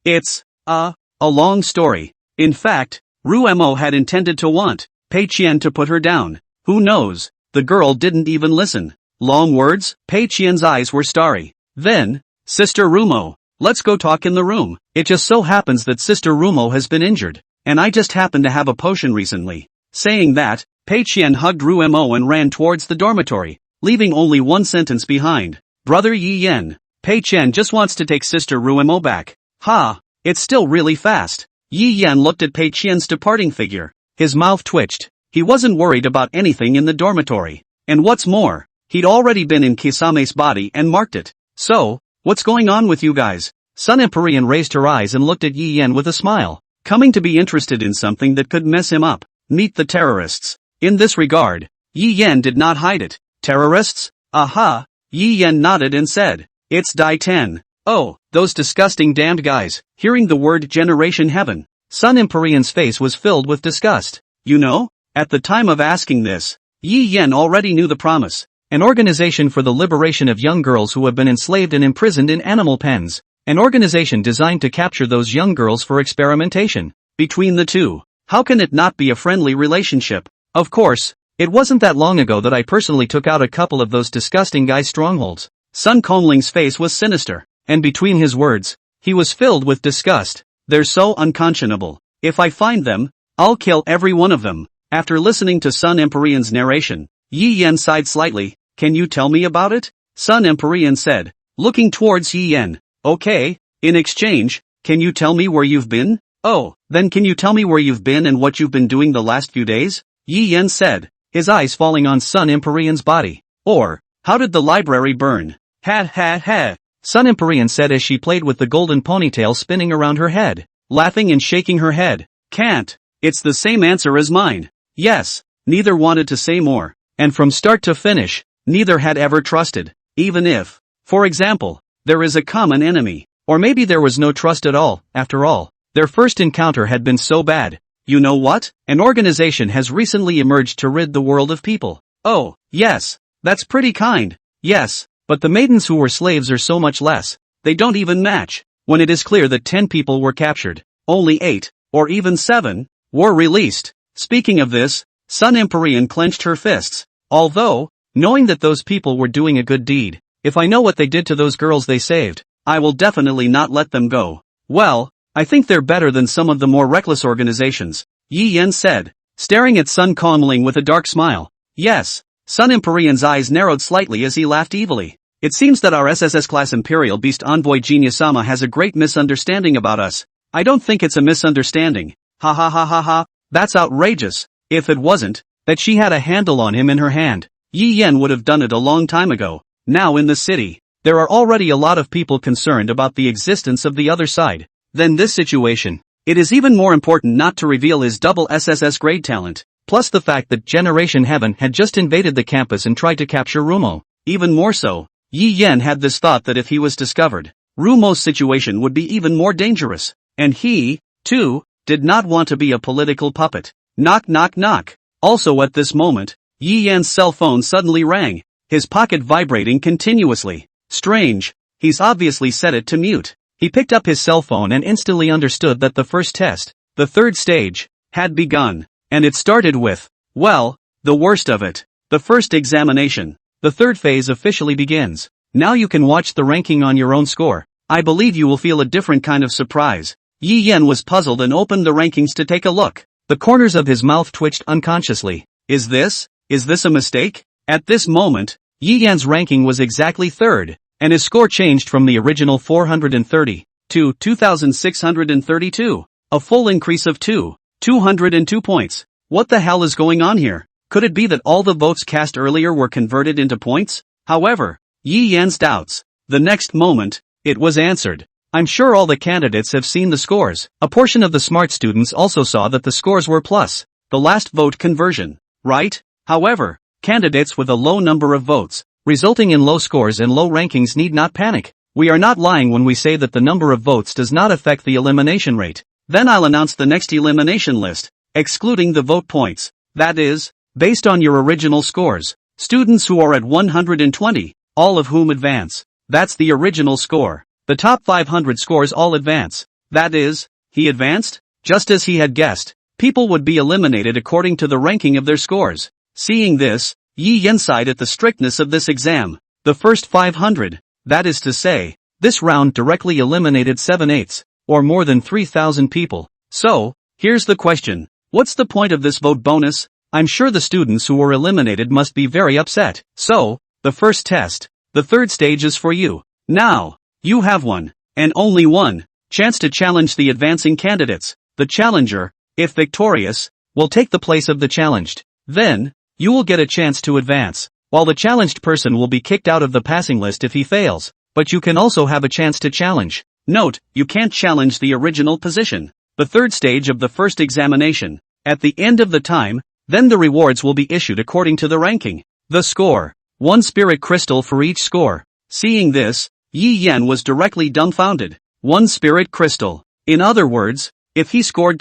It's a long story. In fact, Rumo had intended to want Pei Qian to put her down. Who knows? The girl didn't even listen. Long words? Pei Qian's eyes were starry. Then, Sister Rumo, let's go talk in the room. It just so happens that Sister Rumo has been injured, and I just happened to have a potion recently. Saying that, Pei Qian hugged Rumo and ran towards the dormitory, leaving only one sentence behind. Brother Yi Yan, Pei Qian just wants to take Sister Rumo back. Ha, it's still really fast. Yi Yan looked at Pei Qian's departing figure. His mouth twitched. He wasn't worried about anything in the dormitory. And what's more, he'd already been in Kisame's body and marked it. So, what's going on with you guys? Sun Empyrean raised her eyes and looked at Yi Yan with a smile, coming to be interested in something that could mess him up. Meet the terrorists. In this regard, Yi Yan did not hide it. Terrorists? Aha! Yi Yan nodded and said, it's Dai 10. Oh, those disgusting damned guys. Hearing the word Generation Heaven, Sun Empyrean's face was filled with disgust. You know, at the time of asking this, Yi Yan already knew the promise. An organization for the liberation of young girls who have been enslaved and imprisoned in animal pens. An organization designed to capture those young girls for experimentation. Between the two, how can it not be a friendly relationship? Of course, it wasn't that long ago that I personally took out a couple of those disgusting guys' strongholds. Sun Congling's face was sinister, and between his words, he was filled with disgust. They're so unconscionable. If I find them, I'll kill every one of them. After listening to Sun Empyrean's narration, Yi Yan sighed slightly. Can you tell me about it? Sun Empyrean said, looking towards Yi Yan. Okay, in exchange, can you tell me where you've been? Oh, then can you tell me where you've been and what you've been doing the last few days? Yi Yan said, his eyes falling on Sun Empyrean's body. Or, how did the library burn? Ha ha ha. Sun Empyrean said as she played with the golden ponytail spinning around her head, laughing and shaking her head. Can't. It's the same answer as mine. Yes, neither wanted to say more. And from start to finish, neither had ever trusted. Even if, for example, there is a common enemy. Or maybe there was no trust at all. After all, their first encounter had been so bad. You know what? An organization has recently emerged to rid the world of people. Oh, yes. That's pretty kind. Yes, but the maidens who were slaves are so much less. They don't even match. When it is clear that 10 people were captured, only 8, or even 7, were released. Speaking of this, Sun Empyrean clenched her fists. Although, knowing that those people were doing a good deed, if I know what they did to those girls they saved, I will definitely not let them go. Well, I think they're better than some of the more reckless organizations, Yi Yan said, staring at Sun Conling with a dark smile. Yes. Sun Empyrean's eyes narrowed slightly as he laughed evilly. It seems that our SSS-class Imperial Beast Envoy Genius-sama has a great misunderstanding about us. I don't think it's a misunderstanding. Ha ha ha ha ha, that's outrageous. If it wasn't, that she had a handle on him in her hand, Yi Yan would have done it a long time ago. Now in the city, there are already a lot of people concerned about the existence of the other side. Then this situation, it is even more important not to reveal his double SSS grade talent. Plus the fact that Generation Heaven had just invaded the campus and tried to capture Rumo. Even more so, Yi Yan had this thought that if he was discovered, Rumo's situation would be even more dangerous. And he, too, did not want to be a political puppet. Knock knock knock. Also at this moment, Yi Yan's cell phone suddenly rang, his pocket vibrating continuously. Strange, he's obviously set it to mute. He picked up his cell phone and instantly understood that the first test, the third stage, had begun. And it started with, well, the worst of it. The first examination. The third phase officially begins. Now you can watch the ranking on your own score. I believe you will feel a different kind of surprise. Yi Yan was puzzled and opened the rankings to take a look. The corners of his mouth twitched unconsciously. Is this a mistake? At this moment, Yi Yan's ranking was exactly third, and his score changed from the original 430 to 2,632. A full increase of 202 points. What the hell is going on here? Could it be that all the votes cast earlier were converted into points? However, Yi Yan's doubts. The next moment, it was answered. I'm sure all the candidates have seen the scores. A portion of the smart students also saw that the scores were plus the last vote conversion, right? However, candidates with a low number of votes, resulting in low scores and low rankings need not panic. We are not lying when we say that the number of votes does not affect the elimination rate. Then I'll announce the next elimination list, excluding the vote points. That is, based on your original scores. Students who are at 120, all of whom advance. That's the original score. The top 500 scores all advance. That is, he advanced? Just as he had guessed, people would be eliminated according to the ranking of their scores. Seeing this, Yi Yan sighed at the strictness of this exam. The first 500, that is to say, this round directly eliminated 7/8, or more than 3,000 people. So, here's the question. What's the point of this vote bonus? I'm sure the students who were eliminated must be very upset. So, the first test, the third stage is for you. Now, you have one, and only one, chance to challenge the advancing candidates. The challenger, if victorious, will take the place of the challenged. Then, you will get a chance to advance, while the challenged person will be kicked out of the passing list if he fails, but you can also have a chance to challenge. Note, you can't challenge the original position. The third stage of the first examination. At the end of the time, then the rewards will be issued according to the ranking. The score. 1 spirit crystal for each score. Seeing this, Yi Yan was directly dumbfounded. 1 spirit crystal. In other words, if he scored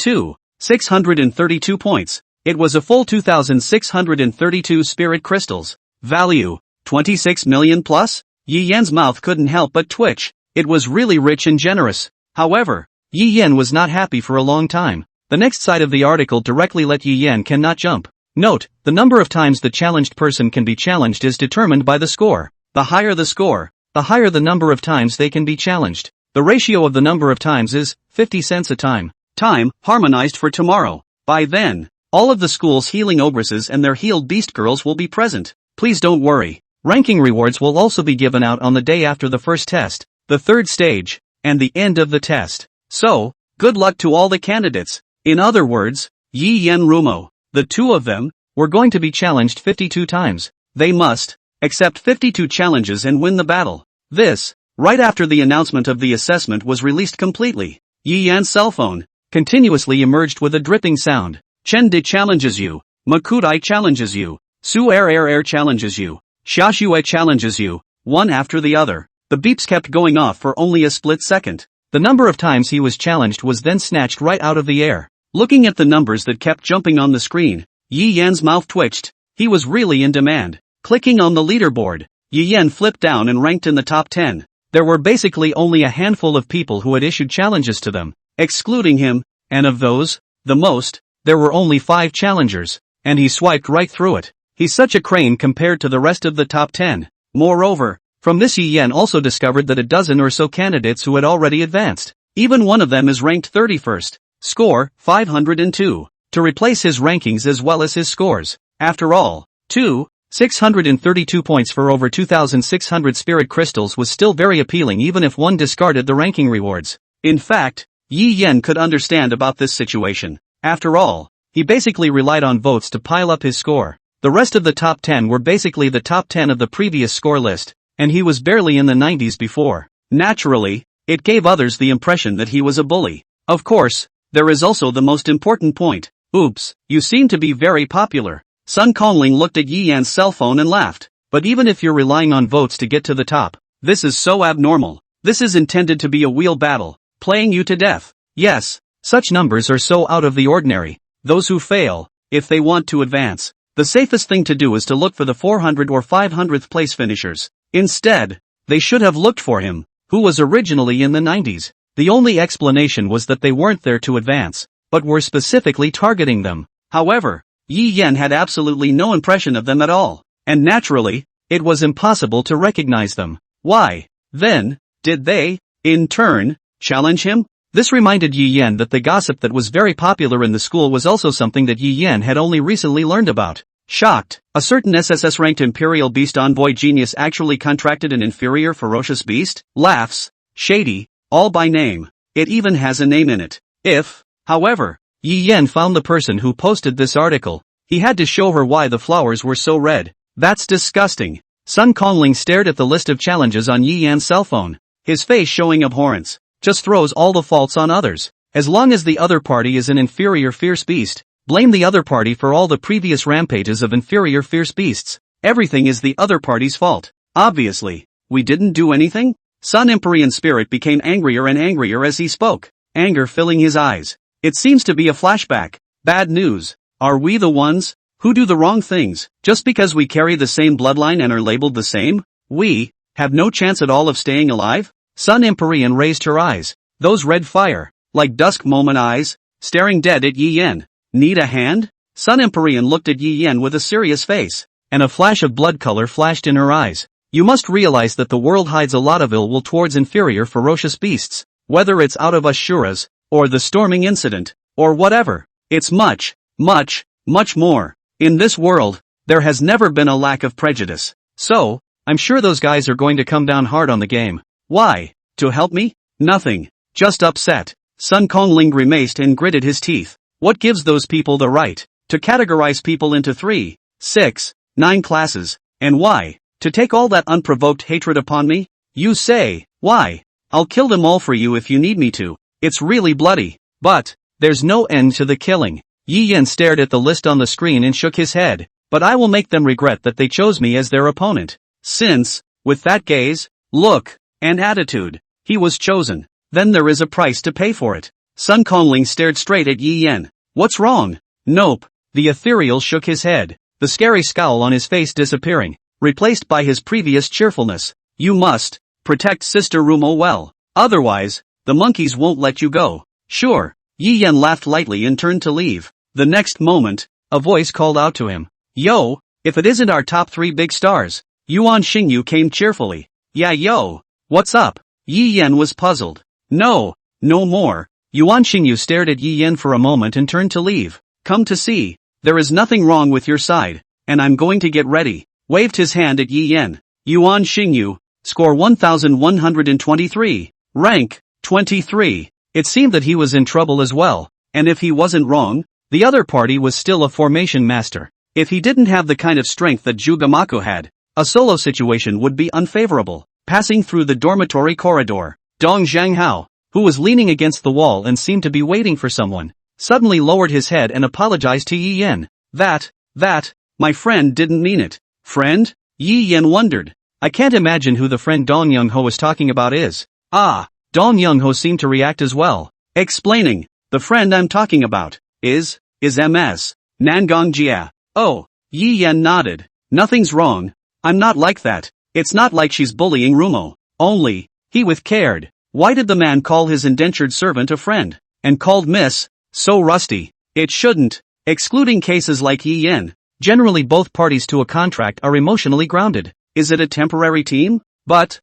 632 points, it was a full 2,632 spirit crystals. Value, 26 million plus? Yi Yan's mouth couldn't help but twitch. It was really rich and generous. However, Yi Yan was not happy for a long time. The next side of the article directly let Yi Yan cannot jump. Note, the number of times the challenged person can be challenged is determined by the score. The higher the score, the higher the number of times they can be challenged. The ratio of the number of times is 50 cents a time. Time, harmonized for tomorrow. By then, all of the school's healing ogresses and their healed beast girls will be present. Please don't worry. Ranking rewards will also be given out on the day after the first test, the third stage, and the end of the test. So, good luck to all the candidates. In other words, Yi Yan Rumo, the two of them, were going to be challenged 52 times. They must accept 52 challenges and win the battle. This, right after the announcement of the assessment was released completely. Yi Yan's cell phone continuously emerged with a dripping sound. Chen De challenges you. Makudai challenges you. Su Air challenges you. Xiaoxue challenges you. One after the other. The beeps kept going off for only a split second. The number of times he was challenged was then snatched right out of the air. Looking at the numbers that kept jumping on the screen, Yi Yan's mouth twitched. He was really in demand. Clicking on the leaderboard, Yi Yan flipped down and ranked in the top 10. There were basically only a handful of people who had issued challenges to them, excluding him, and of those, the most, there were only 5 challengers, and he swiped right through it. He's such a crane compared to the rest of the top 10. Moreover, from this Yi Yan also discovered that a dozen or so candidates who had already advanced. Even one of them is ranked 31st. Score, 502. To replace his rankings as well as his scores. After all, 632 points for over 2,600 spirit crystals was still very appealing even if one discarded the ranking rewards. In fact, Yi Yan could understand about this situation. After all, he basically relied on votes to pile up his score. The rest of the top 10 were basically the top 10 of the previous score list, and he was barely in the 90s before. Naturally, it gave others the impression that he was a bully. Of course, there is also the most important point. Oops, you seem to be very popular. Sun Kongling looked at Yi Yan's cell phone and laughed. But even if you're relying on votes to get to the top, this is so abnormal. This is intended to be a wheel battle, playing you to death. Yes, such numbers are so out of the ordinary. Those who fail, if they want to advance, the safest thing to do is to look for the 400 or 500th place finishers. Instead, they should have looked for him, who was originally in the 90s. The only explanation was that they weren't there to advance, but were specifically targeting them. However, Yi Yan had absolutely no impression of them at all, and naturally, it was impossible to recognize them. Why, then, did they, in turn, challenge him? This reminded Yi Yan that the gossip that was very popular in the school was also something that Yi Yan had only recently learned about. Shocked, a certain SSS-ranked Imperial Beast Envoy genius actually contracted an inferior ferocious beast? Laughs. Shady, all by name. It even has a name in it. If, however, Yi Yan found the person who posted this article, he had to show her why the flowers were so red. That's disgusting. Sun Kongling stared at the list of challenges on Yi Yan's cell phone, his face showing abhorrence. Just throws all the faults on others. As long as the other party is an inferior fierce beast, blame the other party for all the previous rampages of inferior fierce beasts. Everything is the other party's fault. Obviously, we didn't do anything? Sun Empyrean Spirit became angrier and angrier as he spoke, anger filling his eyes. It seems to be a flashback. Bad news. Are we the ones who do the wrong things, just because we carry the same bloodline and are labeled the same? We have no chance at all of staying alive? Sun Empyrean raised her eyes, those red fire, like dusk moment eyes, staring dead at Yi Yan. Need a hand? Sun Empyrean looked at Yi Yan with a serious face, and a flash of blood color flashed in her eyes. You must realize that the world hides a lot of ill will towards inferior ferocious beasts, whether it's out of Ashuras, or the storming incident, or whatever. It's much, much, much more. In this world, there has never been a lack of prejudice. So, I'm sure those guys are going to come down hard on the game. Why? To help me? Nothing. Just upset. Sun Kongling grimaced and gritted his teeth. What gives those people the right to categorize people into 3, 6, 9 classes, and why? To take all that unprovoked hatred upon me? You say, why? I'll kill them all for you if you need me to. It's really bloody. But, there's no end to the killing. Yi Yan stared at the list on the screen and shook his head. But I will make them regret that they chose me as their opponent. Since, with that gaze, look, and attitude, he was chosen, then there is a price to pay for it. Sun Kongling stared straight at Yi Yan. What's wrong? Nope. The ethereal shook his head, the scary scowl on his face disappearing, replaced by his previous cheerfulness. You must protect Sister Rumo well. Otherwise, the monkeys won't let you go. Sure. Yi Yan laughed lightly and turned to leave. The next moment, a voice called out to him. Yo, if it isn't our top 3 big stars. Yuan Xingyu came cheerfully. Yeah yo, what's up? Yi Yan was puzzled. No more. Yuan Xingyu stared at Yi Yan for a moment and turned to leave. Come to see, there is nothing wrong with your side, and I'm going to get ready. Waved his hand at Yi Yan. Yuan Xingyu, score 1123, rank 23. It seemed that he was in trouble as well, and if he wasn't wrong, the other party was still a formation master. If he didn't have the kind of strength that Jugamaku had, a solo situation would be unfavorable. Passing through the dormitory corridor, Dong Zhanghao, who was leaning against the wall and seemed to be waiting for someone, suddenly lowered his head and apologized to Yi Yan. That, my friend didn't mean it. Friend? Yi Yan wondered. I can't imagine who the friend Dong Youngho was talking about is. Ah, Dong Youngho seemed to react as well. Explaining, the friend I'm talking about, is MS. Nangong Jia. Oh, Yi Yan nodded. Nothing's wrong. I'm not like that. It's not like she's bullying Rumo. Only, he with cared. Why did the man call his indentured servant a friend? And called Miss? So rusty. It shouldn't. Excluding cases like Yi Yan, generally both parties to a contract are emotionally grounded. Is it a temporary team? But,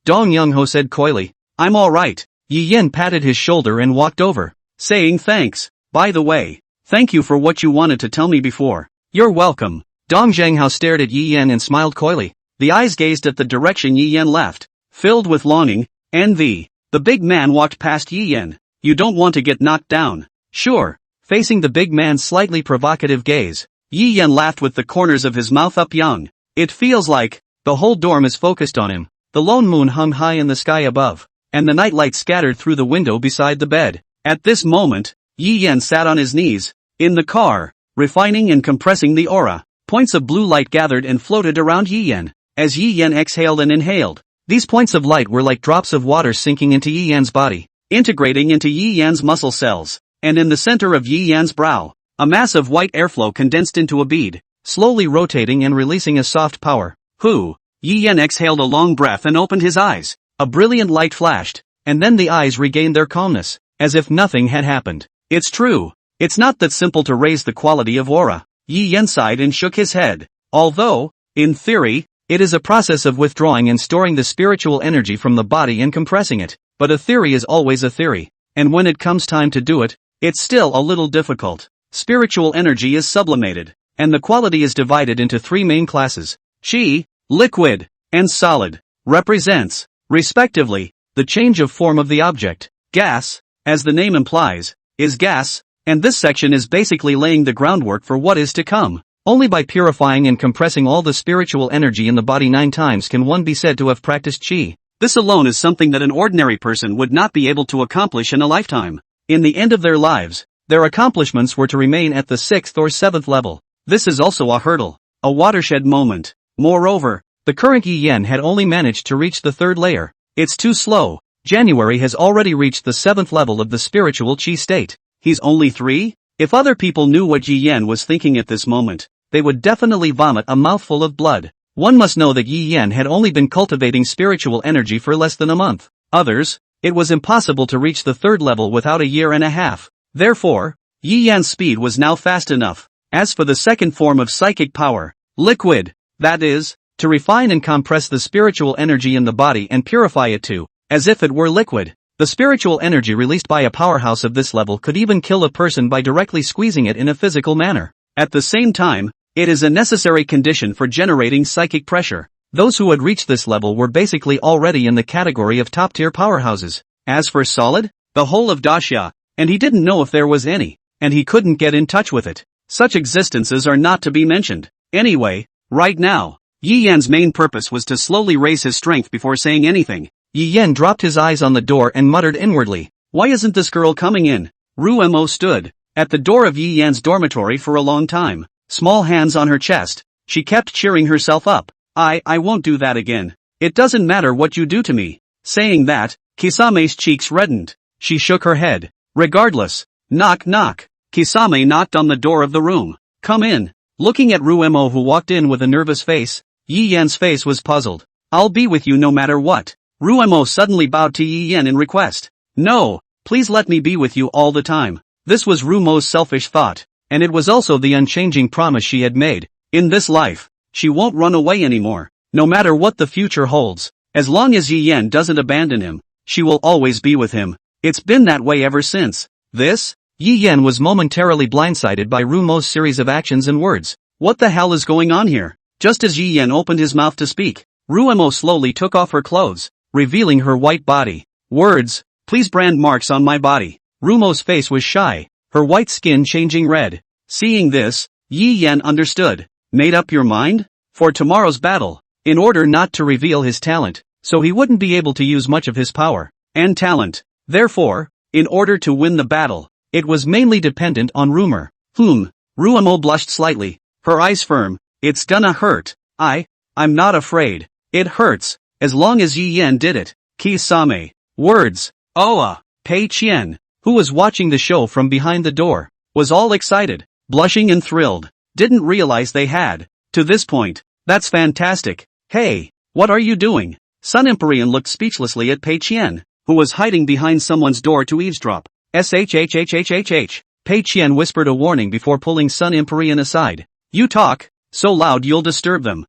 Dong Youngho said coyly. I'm alright. Yi Yan patted his shoulder and walked over, saying thanks. By the way, thank you for what you wanted to tell me before. You're welcome. Dong Zhanghao stared at Yi Yan and smiled coyly. The eyes gazed at the direction Yi Yan left, filled with longing, envy. The big man walked past Yi Yan. You don't want to get knocked down. Sure. Facing the big man's slightly provocative gaze, Yi Yan laughed with the corners of his mouth up young. It feels like the whole dorm is focused on him. The lone moon hung high in the sky above, and the nightlight scattered through the window beside the bed. At this moment, Yi Yan sat on his knees, in the car, refining and compressing the aura. Points of blue light gathered and floated around Yi Yan. As Yi Yan exhaled and inhaled, these points of light were like drops of water sinking into Yi Yan's body, integrating into Yi Yan's muscle cells. And in the center of Yi Yan's brow, a mass of white airflow condensed into a bead, slowly rotating and releasing a soft power. Yi Yan exhaled a long breath and opened his eyes. A brilliant light flashed, and then the eyes regained their calmness, as if nothing had happened. It's true. It's not that simple to raise the quality of aura. Yi Yan sighed and shook his head. Although, in theory, it is a process of withdrawing and storing the spiritual energy from the body and compressing it. But a theory is always a theory. And when it comes time to do it, it's still a little difficult. Spiritual energy is sublimated, and the quality is divided into 3 main classes. Qi, liquid, and solid, represents, respectively, the change of form of the object. Gas, as the name implies, is gas, and this section is basically laying the groundwork for what is to come. Only by purifying and compressing all the spiritual energy in the body 9 times can one be said to have practiced Qi. This alone is something that an ordinary person would not be able to accomplish in a lifetime. In the end of their lives, their accomplishments were to remain at the 6th or 7th level. This is also a hurdle, a watershed moment. Moreover, the current Yi Yan had only managed to reach the 3rd layer. It's too slow. January has already reached the 7th level of the spiritual Qi state. He's only 3? If other people knew what Yi Yan was thinking at this moment, they would definitely vomit a mouthful of blood. One must know that Yi Yan had only been cultivating spiritual energy for less than a month. Others, it was impossible to reach the 3rd level without a year and a half. Therefore, Yi Yan's speed was now fast enough. As for the second form of psychic power, liquid, that is, to refine and compress the spiritual energy in the body and purify it to, as if it were liquid. The spiritual energy released by a powerhouse of this level could even kill a person by directly squeezing it in a physical manner. At the same time, it is a necessary condition for generating psychic pressure. Those who had reached this level were basically already in the category of top-tier powerhouses. As for solid, the whole of Daxia, and he didn't know if there was any, and he couldn't get in touch with it. Such existences are not to be mentioned. Anyway, right now, Yi Yan's main purpose was to slowly raise his strength before saying anything. Yi Yan dropped his eyes on the door and muttered inwardly, "Why isn't this girl coming in?" Ru Mo stood at the door of Yi Yan's dormitory for a long time. Small hands on her chest, she kept cheering herself up. I won't do that again. It doesn't matter what you do to me." Saying that, Kisame's cheeks reddened. She shook her head. "Regardless. Knock knock." Kisame knocked on the door of the room. "Come in." Looking at Ruemo, who walked in with a nervous face, Yi Yan's face was puzzled. "I'll be with you no matter what." Ruemo suddenly bowed to Yi Yan in request. "No, please let me be with you all the time." This was Rumo's selfish thought, and it was also the unchanging promise she had made. In this life, she won't run away anymore. No matter what the future holds, as long as Yi Yan doesn't abandon him, she will always be with him. It's been that way ever since. This? Yi Yan was momentarily blindsided by Rumo's series of actions and words. What the hell is going on here? Just as Yi Yan opened his mouth to speak, Ruemo slowly took off her clothes, revealing her white body. Words, "Please brand marks on my body." Rumo's face was shy, her white skin changing red. Seeing this, Yi Yan understood. Made up your mind? For tomorrow's battle, in order not to reveal his talent, so he wouldn't be able to use much of his power and talent. Therefore, in order to win the battle, it was mainly dependent on rumor. Ruemo blushed slightly, her eyes firm. "It's gonna hurt. I'm not afraid. It hurts, as long as Yi Yan did it." Kisame. Words. Oa. Pei Qian, who was watching the show from behind the door, was all excited, blushing and thrilled. Didn't realize they had, to this point. That's fantastic. "Hey, what are you doing?" Sun Empyrean looked speechlessly at Pei Qian, who was hiding behind someone's door to eavesdrop. "Shhhhhhh. Pei Qian whispered a warning before pulling Sun Empyrean aside. "You talk so loud you'll disturb them."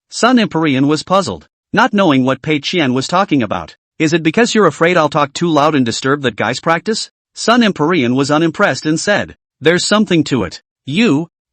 Sun Empyrean was puzzled, not knowing what Pei Qian was talking about. "Is it because you're afraid I'll talk too loud and disturb that guy's practice?" Sun Empyrean was unimpressed and said, "There's something to it."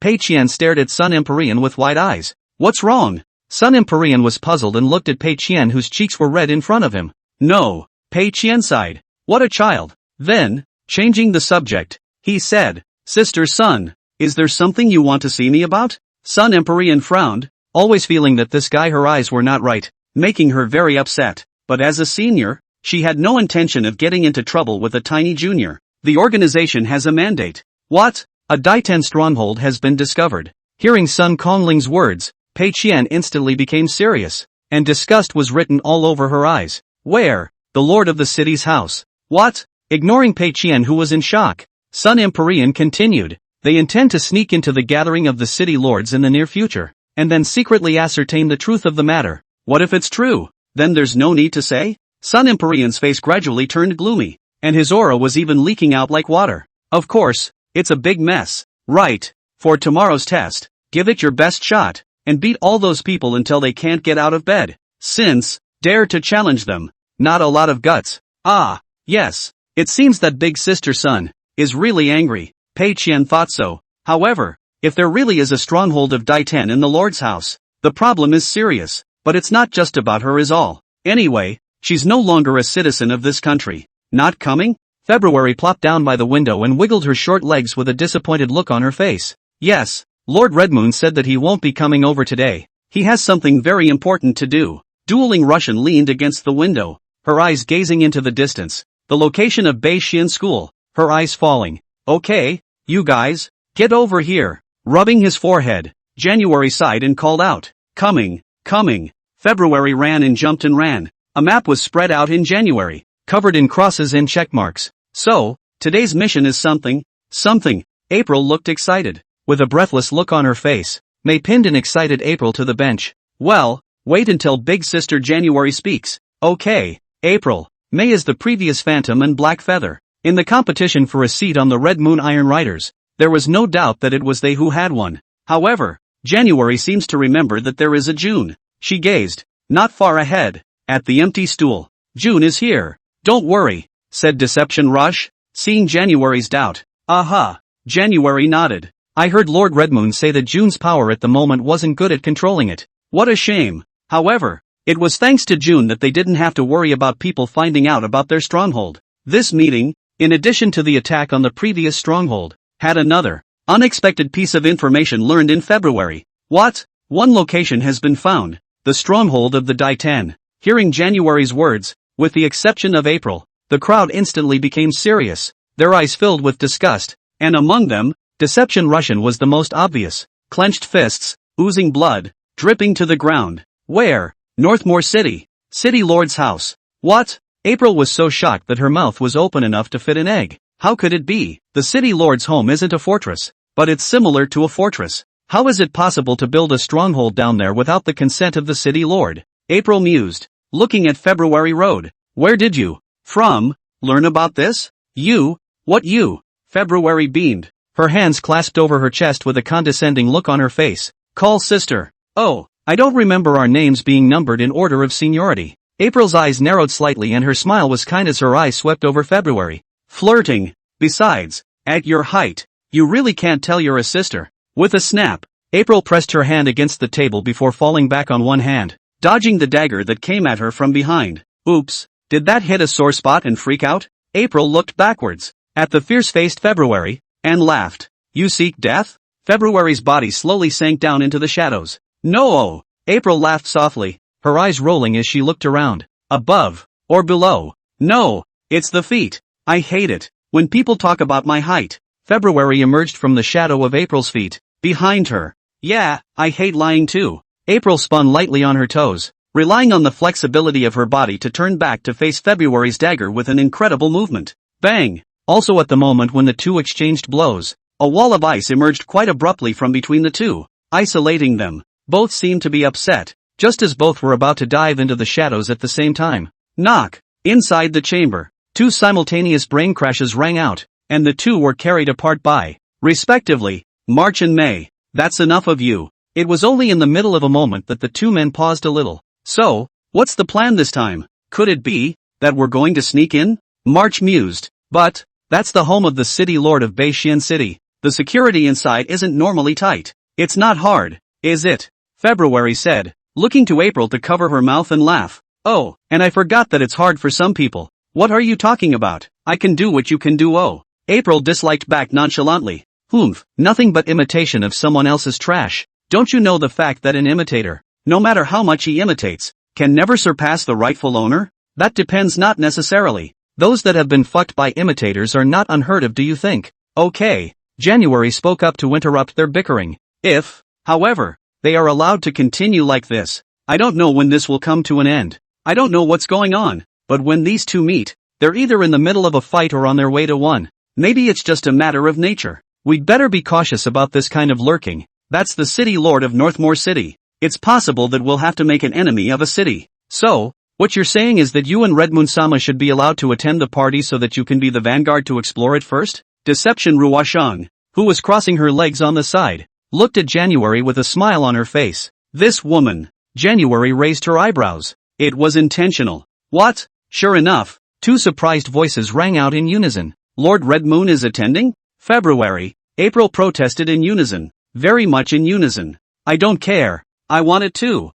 Pei Qian stared at Sun Empyrean with wide eyes. "What's wrong?" Sun Empyrean was puzzled and looked at Pei Qian, whose cheeks were red in front of him. "No." Pei Qian sighed. "What a child." Then, changing the subject, he said, "Sister Sun, is there something you want to see me about?" Sun Empyrean frowned, always feeling that this guy, her eyes were not right, making her very upset. But as a senior, she had no intention of getting into trouble with a tiny junior. The organization has a mandate. What? A Daiten stronghold has been discovered. Hearing Sun Kongling's words, Pei Qian instantly became serious, and disgust was written all over her eyes. Where? The lord of the city's house. What? Ignoring Pei Qian, who was in shock, Sun Empyrean continued. They intend to sneak into the gathering of the city lords in the near future, and then secretly ascertain the truth of the matter. What if it's true? Then there's no need to say? Sun Empyrean's face gradually turned gloomy, and his aura was even leaking out like water. Of course, it's a big mess. Right. For tomorrow's test, give it your best shot, and beat all those people until they can't get out of bed. Since, dare to challenge them. Not a lot of guts. Ah, yes. It seems that Big Sister Sun is really angry. Pei Qian thought so. However, if there really is a stronghold of Daiten in the Lord's house, the problem is serious. But it's not just about her is all. Anyway, she's no longer a citizen of this country. Not coming? February plopped down by the window and wiggled her short legs with a disappointed look on her face. Yes, Lord Redmoon said that he won't be coming over today. He has something very important to do. Dueling Russian leaned against the window, her eyes gazing into the distance. The location of Beixian School, her eyes falling. Okay, you guys, get over here. Rubbing his forehead, January sighed and called out, "Coming, coming." February ran and jumped and ran. A map was spread out in January, covered in crosses and check marks. So, today's mission is something. April looked excited, with a breathless look on her face. May pinned an excited April to the bench. Well, wait until Big Sister January speaks. Okay, April. May is the previous Phantom and Black Feather. In the competition for a seat on the Red Moon Iron Riders, there was no doubt that it was they who had won. However, January seems to remember that there is a June. She gazed, not far ahead, at the empty stool. June is here. Don't worry, said Deception Rush, seeing January's doubt. Aha. January nodded. I heard Lord Redmoon say that June's power at the moment wasn't good at controlling it. What a shame. However, it was thanks to June that they didn't have to worry about people finding out about their stronghold. This meeting, in addition to the attack on the previous stronghold, had another unexpected piece of information learned in February. What? One location has been found, the stronghold of the Daitan. Hearing January's words, with the exception of April, the crowd instantly became serious, their eyes filled with disgust, and among them, Deception Russian was the most obvious. Clenched fists, oozing blood, dripping to the ground. Where? Northmoor City. City Lord's house. What? April was so shocked that her mouth was open enough to fit an egg. How could it be? The City Lord's home isn't a fortress, but it's similar to a fortress. How is it possible to build a stronghold down there without the consent of the City Lord? April mused, looking at February Road. Where did you, learn about this? You? What you? February beamed, her hands clasped over her chest with a condescending look on her face. Call sister. Oh, I don't remember our names being numbered in order of seniority. April's eyes narrowed slightly and her smile was kind as her eyes swept over February. Flirting. Besides, at your height, you really can't tell you're a sister. With a snap, April pressed her hand against the table before falling back on one hand, dodging the dagger that came at her from behind. Oops, did that hit a sore spot and freak out? April looked backwards, at the fierce-faced February, and laughed. You seek death? February's body slowly sank down into the shadows. No! April laughed softly, her eyes rolling as she looked around. Above, or below. No, it's the feet. I hate it, when people talk about my height. February emerged from the shadow of April's feet, behind her. Yeah, I hate lying too. April spun lightly on her toes, relying on the flexibility of her body to turn back to face February's dagger with an incredible movement. Bang! Also at the moment when the two exchanged blows, a wall of ice emerged quite abruptly from between the two, isolating them. Both seemed to be upset, just as both were about to dive into the shadows at the same time. Knock! Inside the chamber, two simultaneous brain crashes rang out, and the two were carried apart by, respectively, March and May. That's enough of you. It was only in the middle of a moment that the two men paused a little. So, what's the plan this time? Could it be that we're going to sneak in? March mused. But that's the home of the City Lord of Beishian City. The security inside isn't normally tight. It's not hard, is it? February said, looking to April to cover her mouth and laugh. Oh, and I forgot that it's hard for some people. What are you talking about? I can do what you can do. Oh. April disliked back nonchalantly. Nothing but imitation of someone else's trash. Don't you know the fact that an imitator, no matter how much he imitates, can never surpass the rightful owner? That depends not necessarily. Those that have been fucked by imitators are not unheard of, do you think? Okay. January spoke up to interrupt their bickering. If, however, they are allowed to continue like this, I don't know when this will come to an end. I don't know what's going on, but when these two meet, they're either in the middle of a fight or on their way to one. Maybe it's just a matter of nature. We'd better be cautious about this kind of lurking. That's the City Lord of Northmoor City. It's possible that we'll have to make an enemy of a city. So, what you're saying is that you and Redmoon-sama should be allowed to attend the party so that you can be the vanguard to explore it first? Deception Ruoshang, who was crossing her legs on the side, looked at January with a smile on her face. This woman. January raised her eyebrows. It was intentional. What? Sure enough, two surprised voices rang out in unison. Lord Redmoon is attending? February. April protested in unison. Very much in unison. I don't care. I want it too.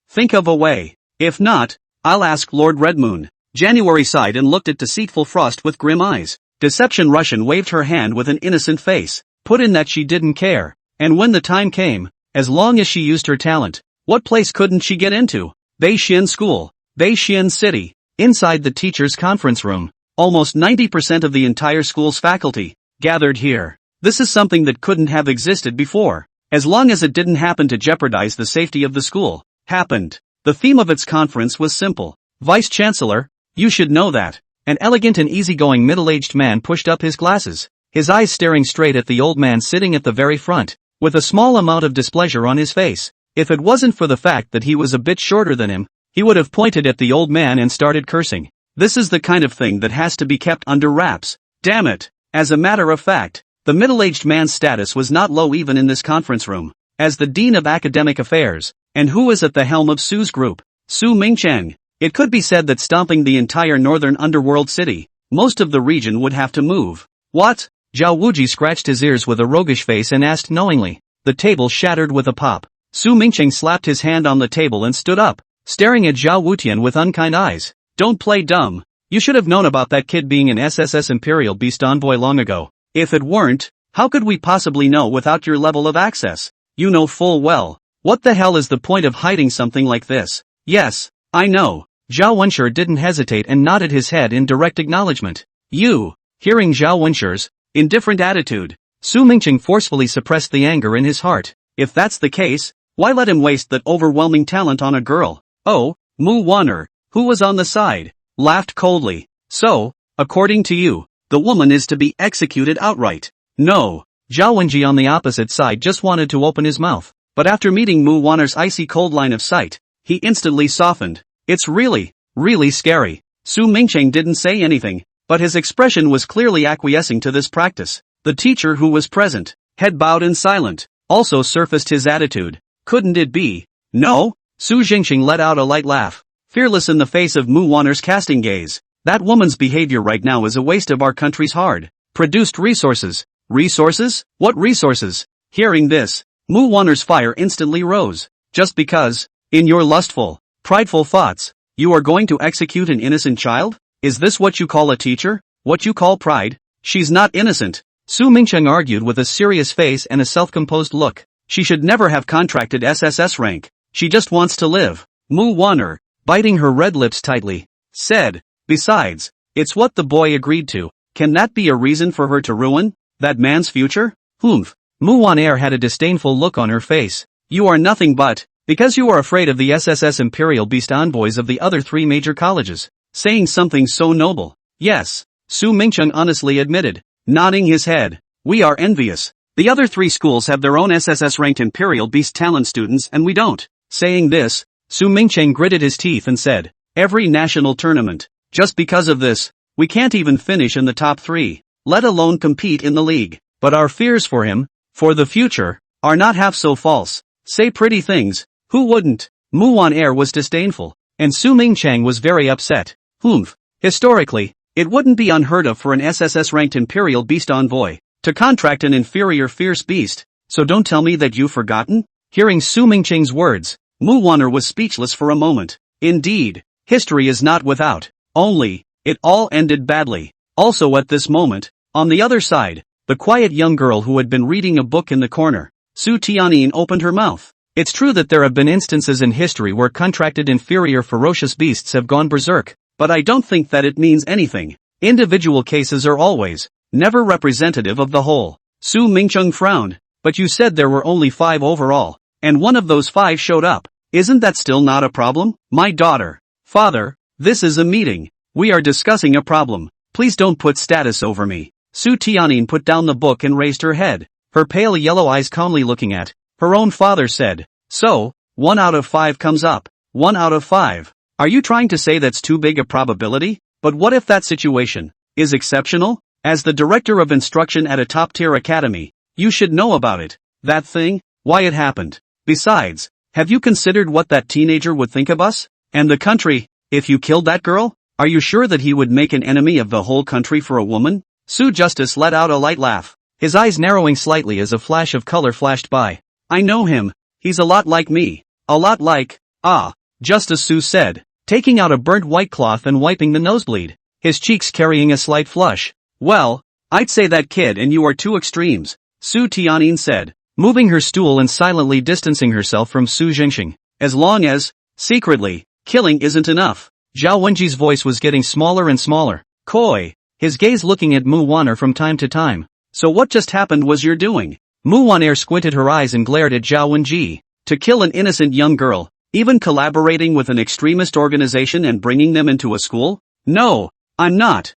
Think of a way. If not, I'll ask Lord Redmoon. January sighed and looked at Deceitful Frost with grim eyes. Deception Russian waved her hand with an innocent face, put in that she didn't care. And when the time came, as long as she used her talent, what place couldn't she get into? Beishian School. Beishian City. Inside the teacher's conference room, almost 90% of the entire school's faculty gathered here. This is something that couldn't have existed before, as long as it didn't happen to jeopardize the safety of the school. Happened. The theme of its conference was simple. Vice Chancellor, you should know that. An elegant and easygoing middle-aged man pushed up his glasses, his eyes staring straight at the old man sitting at the very front, with a small amount of displeasure on his face. If it wasn't for the fact that he was a bit shorter than him, he would have pointed at the old man and started cursing. This is the kind of thing that has to be kept under wraps. Damn it. As a matter of fact, the middle-aged man's status was not low even in this conference room. As the Dean of Academic Affairs, and who is at the helm of Su's group, Su Mingcheng. It could be said that stomping the entire northern underworld city, most of the region would have to move. What? Zhao Wuji scratched his ears with a roguish face and asked knowingly. The table shattered with a pop. Su Mingcheng slapped his hand on the table and stood up, staring at Zhao Wutian with unkind eyes. Don't play dumb. You should have known about that kid being an SSS Imperial Beast envoy long ago. If it weren't, how could we possibly know without your level of access? You know full well. What the hell is the point of hiding something like this? Yes, I know. Zhao Wenshi didn't hesitate and nodded his head in direct acknowledgement. You. Hearing Zhao Wenshi's indifferent attitude, Su Mingcheng forcefully suppressed the anger in his heart. If that's the case, why let him waste that overwhelming talent on a girl? Oh, Mu Wan'er, who was on the side, laughed coldly. So, according to you, the woman is to be executed outright. No. Zhao Wenji on the opposite side just wanted to open his mouth, but after meeting Mu Wan'er's icy cold line of sight, he instantly softened. It's really scary. Su Mingcheng didn't say anything, but his expression was clearly acquiescing to this practice. The teacher who was present, head bowed and silent, also surfaced his attitude. Couldn't it be? No? Su Jingxing let out a light laugh, fearless in the face of Mu Wan'er's casting gaze. That woman's behavior right now is a waste of our country's hard-produced resources. Resources? What resources? Hearing this, Mu Wan'er's fire instantly rose. Just because, in your lustful, prideful thoughts, you are going to execute an innocent child? Is this what you call a teacher? What you call pride? She's not innocent. Su Mingcheng argued with a serious face and a self-composed look. She should never have contracted SSS rank. She just wants to live. Mu Wan'er, biting her red lips tightly, said. Besides, it's what the boy agreed to. Can that be a reason for her to ruin that man's future? Humph. Mu Wan'er had a disdainful look on her face. You are nothing but, because you are afraid of the SSS Imperial Beast envoys of the other three major colleges, saying something so noble. Yes, Su Mingcheng honestly admitted, nodding his head. We are envious. The other three schools have their own SSS-ranked Imperial Beast talent students and we don't. Saying this, Su Mingcheng gritted his teeth and said, every national tournament. Just because of this, we can't even finish in the top 3, let alone compete in the league. But our fears for him, for the future, are not half so false. Say pretty things, who wouldn't? Mu Wan'er was disdainful, and Su Mingcheng was very upset. Humph. Historically, it wouldn't be unheard of for an SSS-ranked Imperial Beast envoy to contract an inferior fierce beast, so don't tell me that you've forgotten? Hearing Su Mingcheng's words, Mu Wan'er was speechless for a moment. Indeed, history is not without. Only, it all ended badly. Also at this moment, on the other side, the quiet young girl who had been reading a book in the corner, Su Tianyin, opened her mouth. It's true that there have been instances in history where contracted inferior ferocious beasts have gone berserk, but I don't think that it means anything. Individual cases are always, never representative of the whole. Su Mingcheng frowned. But you said there were only 5 overall, and one of those 5 showed up. Isn't that still not a problem? My daughter. Father, this is a meeting. We are discussing a problem. Please don't put status over me. Su Tianyin put down the book and raised her head, her pale yellow eyes calmly looking at her own father. Said, so, 1 out of 5 comes up. 1 out of 5. Are you trying to say that's too big a probability? But what if that situation is exceptional? As the director of instruction at a top-tier academy, you should know about it. That thing, why it happened. Besides, have you considered what that teenager would think of us? And the country, if you killed that girl? Are you sure that he would make an enemy of the whole country for a woman? Su Justice let out a light laugh, his eyes narrowing slightly as a flash of color flashed by. I know him. He's a lot like me. A lot like, Justice Su said, taking out a burnt white cloth and wiping the nosebleed, his cheeks carrying a slight flush. Well, I'd say that kid and you are two extremes, Su Tianyin said, moving her stool and silently distancing herself from Su Jingxing. As long as, secretly, killing isn't enough. Zhao Wenji's voice was getting smaller and smaller, coy, his gaze looking at Mu Wan'er from time to time. So what just happened was you're doing? Mu Wan'er squinted her eyes and glared at Zhao Wenji. To kill an innocent young girl, even collaborating with an extremist organization and bringing them into a school? No, I'm not.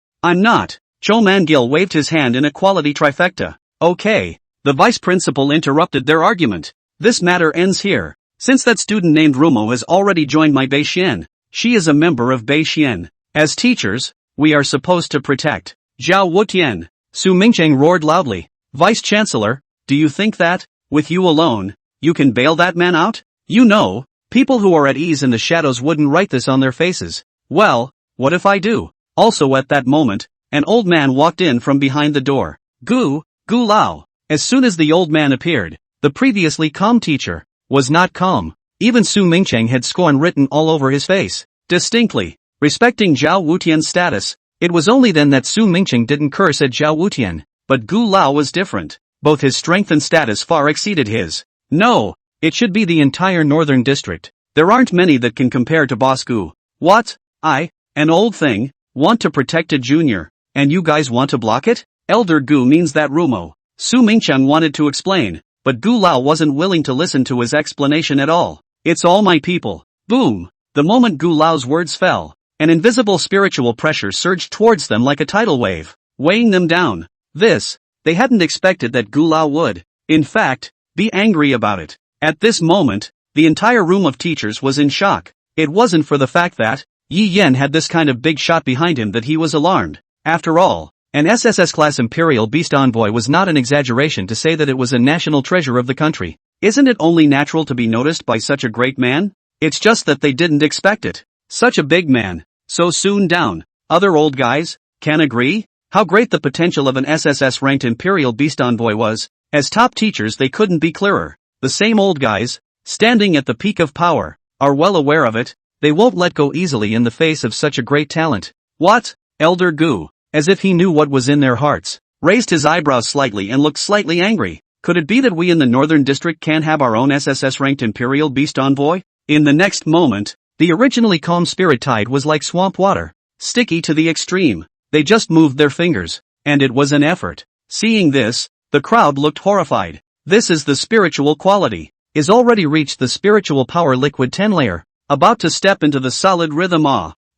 Cho Man-gil waved his hand in a quality trifecta. Okay. The vice principal interrupted their argument. This matter ends here. Since that student named Rumo has already joined my Beixian, she is a member of Beixian. As teachers, we are supposed to protect. Zhao Wutian. Su Mingcheng roared loudly. Vice Chancellor, do you think that, with you alone, you can bail that man out? You know, people who are at ease in the shadows wouldn't write this on their faces. Well, what if I do? Also at that moment, an old man walked in from behind the door. Gu Lao. As soon as the old man appeared, the previously calm teacher was not calm. Even Su Mingcheng had scorn written all over his face. Distinctly, respecting Zhao Wutian's status, it was only then that Su Mingcheng didn't curse at Zhao Wutian, but Gu Lao was different. Both his strength and status far exceeded his. No, it should be the entire northern district. There aren't many that can compare to Boss Gu. What? An old thing, want to protect a junior, and you guys want to block it? Elder Gu means that Rumo. Su Mingcheng wanted to explain, but Gu Lao wasn't willing to listen to his explanation at all. It's all my people. Boom! The moment Gu Lao's words fell, an invisible spiritual pressure surged towards them like a tidal wave, weighing them down. They hadn't expected that Gu Lao would, in fact, be angry about it. At this moment, the entire room of teachers was in shock. It wasn't for the fact that Yi Yan had this kind of big shot behind him that he was alarmed. After all, an SSS-class Imperial Beast Envoy was not an exaggeration to say that it was a national treasure of the country. Isn't it only natural to be noticed by such a great man? It's just that they didn't expect it. Such a big man, so soon down. Other old guys can agree? How great the potential of an SSS-ranked Imperial Beast Envoy was. As top teachers they couldn't be clearer. The same old guys, standing at the peak of power, are well aware of it. They won't let go easily in the face of such a great talent. What? Elder Gu, as if he knew what was in their hearts, raised his eyebrows slightly and looked slightly angry. Could it be that we in the Northern District can't have our own SSS-ranked Imperial Beast Envoy? In the next moment, the originally calm spirit tide was like swamp water, sticky to the extreme. They just moved their fingers, and it was an effort. Seeing this, the crowd looked horrified. This is the spiritual quality, is already reached the spiritual power liquid 10 layer, about to step into the solid rhythm.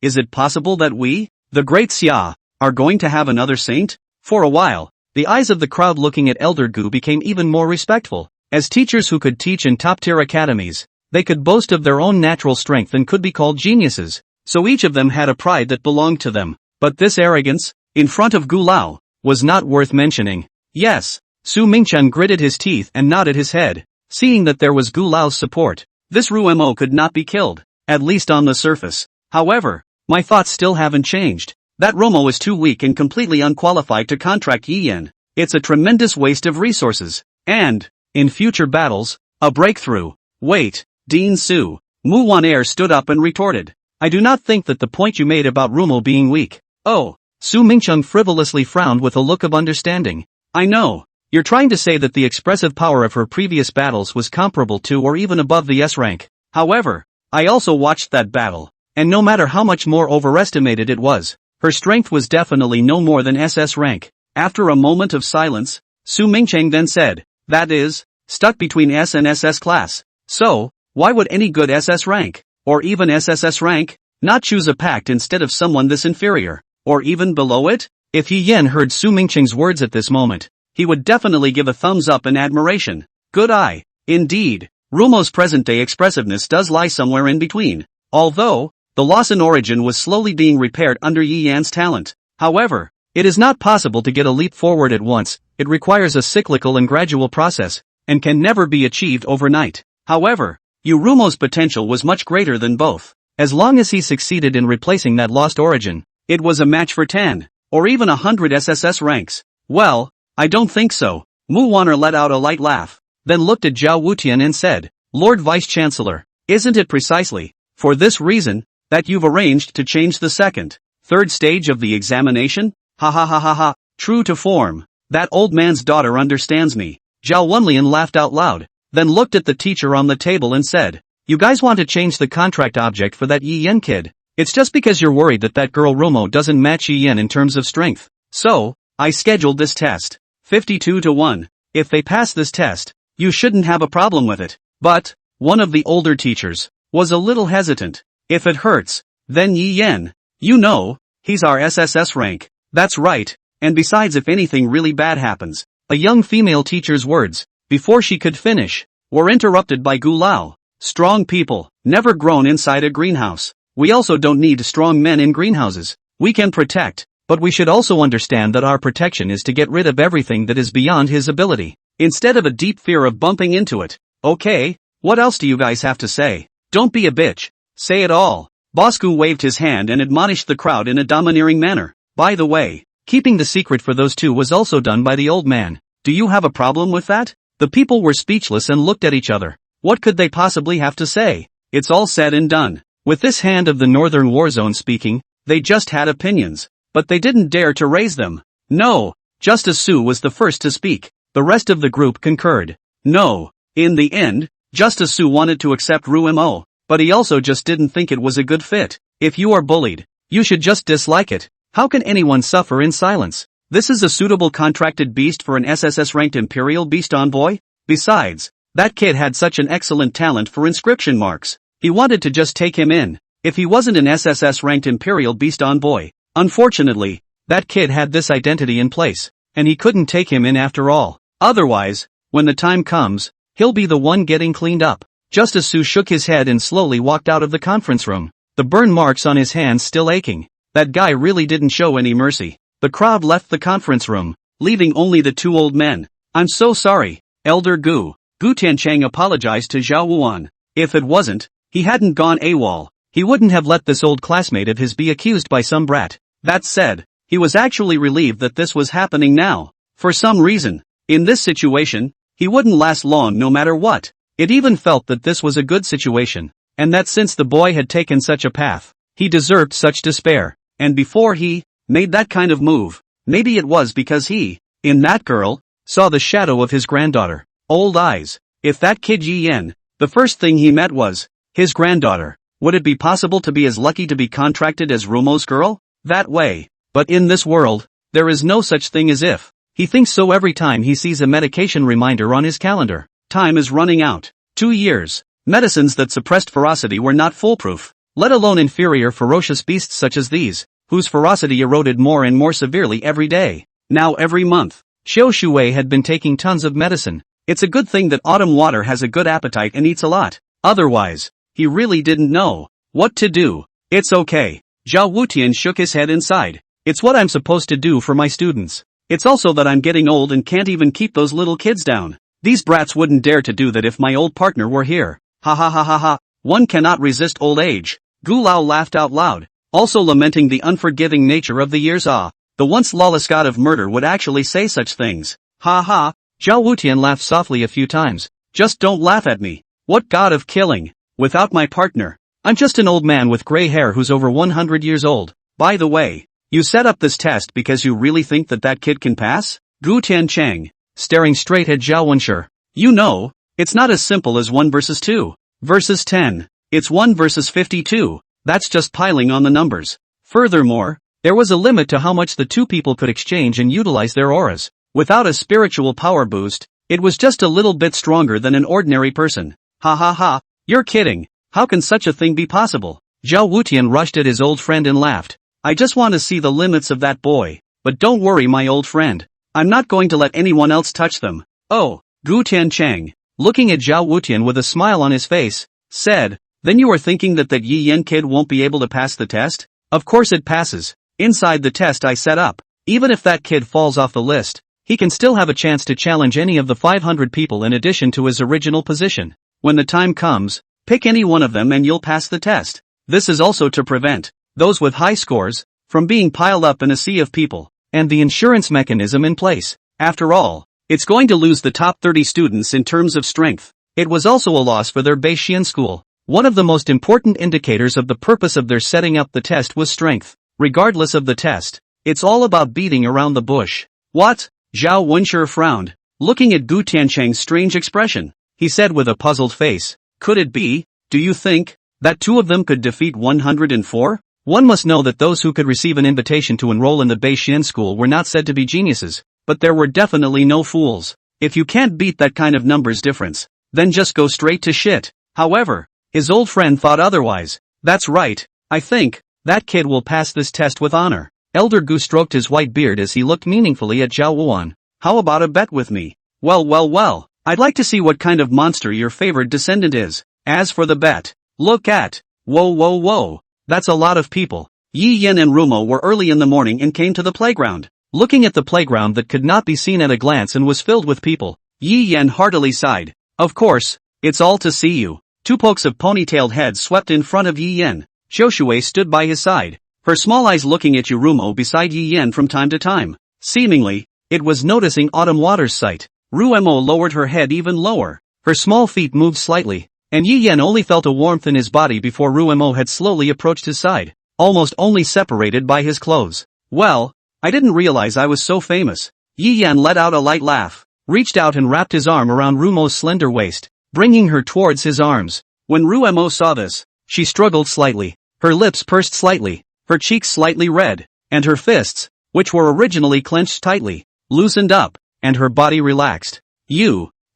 Is it possible that we, the great Xia, are going to have another saint? For a while, the eyes of the crowd looking at Elder Gu became even more respectful. As teachers who could teach in top-tier academies, they could boast of their own natural strength and could be called geniuses, so each of them had a pride that belonged to them. But this arrogance, in front of Gu Lao, was not worth mentioning. Yes, Su Mingcheng gritted his teeth and nodded his head, seeing that there was Gu Lao's support. This Rumo could not be killed, at least on the surface. However, my thoughts still haven't changed. That Romo is too weak and completely unqualified to contract Yi Yan. It's a tremendous waste of resources. And, in future battles, a breakthrough. Wait, Dean Su. Mu Wanair stood up and retorted. I do not think that the point you made about Rumo being weak. Oh, Su Mingcheng frivolously frowned with a look of understanding. I know, you're trying to say that the expressive power of her previous battles was comparable to or even above the S rank. However, I also watched that battle, and no matter how much more overestimated it was, her strength was definitely no more than SS rank. After a moment of silence, Su Mingcheng then said, that is, stuck between S and SS class. So, why would any good SS rank, or even SSS rank, not choose a pact instead of someone this inferior? Or even below it? If Yi Yan heard Su Mingcheng's words at this moment, he would definitely give a thumbs up in admiration. Good eye. Indeed, Rumo's present-day expressiveness does lie somewhere in between. Although, the loss in origin was slowly being repaired under Yi Yan's talent. However, it is not possible to get a leap forward at once. It requires a cyclical and gradual process, and can never be achieved overnight. However, Rumo's potential was much greater than both. As long as he succeeded in replacing that lost origin, it was a match for 10, or even 100 SSS ranks. Well, I don't think so. Mu Wanner let out a light laugh, then looked at Zhao Wutian and said, Lord Vice Chancellor, isn't it precisely for this reason that you've arranged to change the third stage of the examination? Ha ha ha ha ha, true to form. That old man's daughter understands me. Zhao Wenlian laughed out loud, then looked at the teacher on the table and said, you guys want to change the contract object for that Yi Yan kid? It's just because you're worried that that girl Rumo doesn't match Yi Yan in terms of strength. So, I scheduled this test. 52-1. If they pass this test, you shouldn't have a problem with it. But, one of the older teachers was a little hesitant. If it hurts, then Yi Yan, you know, he's our SSS rank. That's right, and besides if anything really bad happens. A young female teacher's words, before she could finish, were interrupted by Gu Lao. Strong people, never grown inside a greenhouse. We also don't need strong men in greenhouses. We can protect, but we should also understand that our protection is to get rid of everything that is beyond his ability, instead of a deep fear of bumping into it. Okay, what else do you guys have to say? Don't be a bitch. Say it all. Bosco waved his hand and admonished the crowd in a domineering manner. By the way, keeping the secret for those two was also done by the old man. Do you have a problem with that? The people were speechless and looked at each other. What could they possibly have to say? It's all said and done. With this hand of the northern war zone speaking, they just had opinions, but they didn't dare to raise them. No, Justice Su was the first to speak. The rest of the group concurred. No. In the end, Justice Su wanted to accept Rumo, but he also just didn't think it was a good fit. If you are bullied, you should just dislike it. How can anyone suffer in silence? This is a suitable contracted beast for an SSS-ranked Imperial Beast Envoy? Besides, that kid had such an excellent talent for inscription marks. He wanted to just take him in, if he wasn't an SSS-ranked Imperial Beast Envoy. Unfortunately, that kid had this identity in place, and he couldn't take him in after all. Otherwise, when the time comes, he'll be the one getting cleaned up. Justice Su shook his head and slowly walked out of the conference room, the burn marks on his hands still aching. That guy really didn't show any mercy. The crowd left the conference room, leaving only the two old men. I'm so sorry, Elder Gu. Gu Tianchang apologized to Zhao Wuan. If it wasn't, he hadn't gone AWOL, he wouldn't have let this old classmate of his be accused by some brat. That said, he was actually relieved that this was happening now. For some reason, in this situation, he wouldn't last long no matter what. It even felt that this was a good situation, and that since the boy had taken such a path, he deserved such despair. And before he made that kind of move, maybe it was because he, in that girl, saw the shadow of his granddaughter. Old eyes. If that kid Yi Yen, the first thing he met was his granddaughter, would it be possible to be as lucky to be contracted as Rumo's girl? That way. But in this world, there is no such thing as if. He thinks so every time he sees a medication reminder on his calendar. Time is running out. 2 years. Medicines that suppressed ferocity were not foolproof, let alone inferior ferocious beasts such as these, whose ferocity eroded more and more severely every day. Now every month, Xiao Shuwei had been taking tons of medicine. It's a good thing that Autumn Water has a good appetite and eats a lot. Otherwise, he really didn't know what to do. It's okay. Zhao Wutian shook his head inside. It's what I'm supposed to do for my students. It's also that I'm getting old and can't even keep those little kids down. These brats wouldn't dare to do that if my old partner were here. Ha ha ha ha ha. One cannot resist old age. Gu Lao laughed out loud, also lamenting the unforgiving nature of the years. The once lawless god of murder would actually say such things. Ha ha. Zhao Wutian laughed softly a few times. Just don't laugh at me. What god of killing? Without my partner. I'm just an old man with gray hair who's over 100 years old. By the way, you set up this test because you really think that that kid can pass? Gu Tianchang, staring straight at Zhao Wenshi. You know, it's not as simple as 1 versus 2 versus 10. It's 1 versus 52. That's just piling on the numbers. Furthermore, there was a limit to how much the two people could exchange and utilize their auras. Without a spiritual power boost, it was just a little bit stronger than an ordinary person. Ha ha ha, you're kidding. How can such a thing be possible? Zhao Wutian rushed at his old friend and laughed. I just want to see the limits of that boy. But don't worry, my old friend. I'm not going to let anyone else touch them. Oh, Gu Tianchang, looking at Zhao Wutian with a smile on his face, said, then you are thinking that Yi Yen kid won't be able to pass the test? Of course it passes. Inside the test I set up, even if that kid falls off the list, he can still have a chance to challenge any of the 500 people in addition to his original position. When the time comes, pick any one of them and you'll pass the test. This is also to prevent those with high scores from being piled up in a sea of people, and the insurance mechanism in place. After all, it's going to lose the top 30 students in terms of strength. It was also a loss for their Beixian school. One of the most important indicators of the purpose of their setting up the test was strength. Regardless of the test, it's all about beating around the bush. What? Zhao Wenshi frowned, looking at Gu Tianchang's strange expression. He said with a puzzled face, could it be, do you think, that two of them could defeat 104? One must know that those who could receive an invitation to enroll in the Beixian school were not said to be geniuses, but there were definitely no fools. If you can't beat that kind of numbers difference, then just go straight to shit. However, his old friend thought otherwise. That's right, I think that kid will pass this test with honor. Elder Gu stroked his white beard as he looked meaningfully at Zhao Wuan. How about a bet with me? Well, I'd like to see what kind of monster your favored descendant is. As for the bet, look at, whoa. That's a lot of people. Yi Yan and Rumo were early in the morning and came to the playground. Looking at the playground that could not be seen at a glance and was filled with people, Yi Yan heartily sighed. Of course, it's all to see you. Two pokes of ponytailed heads swept in front of Yi Yan. Xiaoshui stood by his side, her small eyes looking at Rumo beside Yi Yan from time to time. Seemingly, it was noticing Autumn Water's sight. Rumo lowered her head even lower. Her small feet moved slightly, and Yi Yan only felt a warmth in his body before Rumo had slowly approached his side, almost only separated by his clothes. Well, I didn't realize I was so famous. Yi Yan let out a light laugh, reached out and wrapped his arm around Rumo's slender waist, bringing her towards his arms. When Rumo saw this, she struggled slightly, her lips pursed slightly, her cheeks slightly red, and her fists, which were originally clenched tightly, loosened up, and her body relaxed.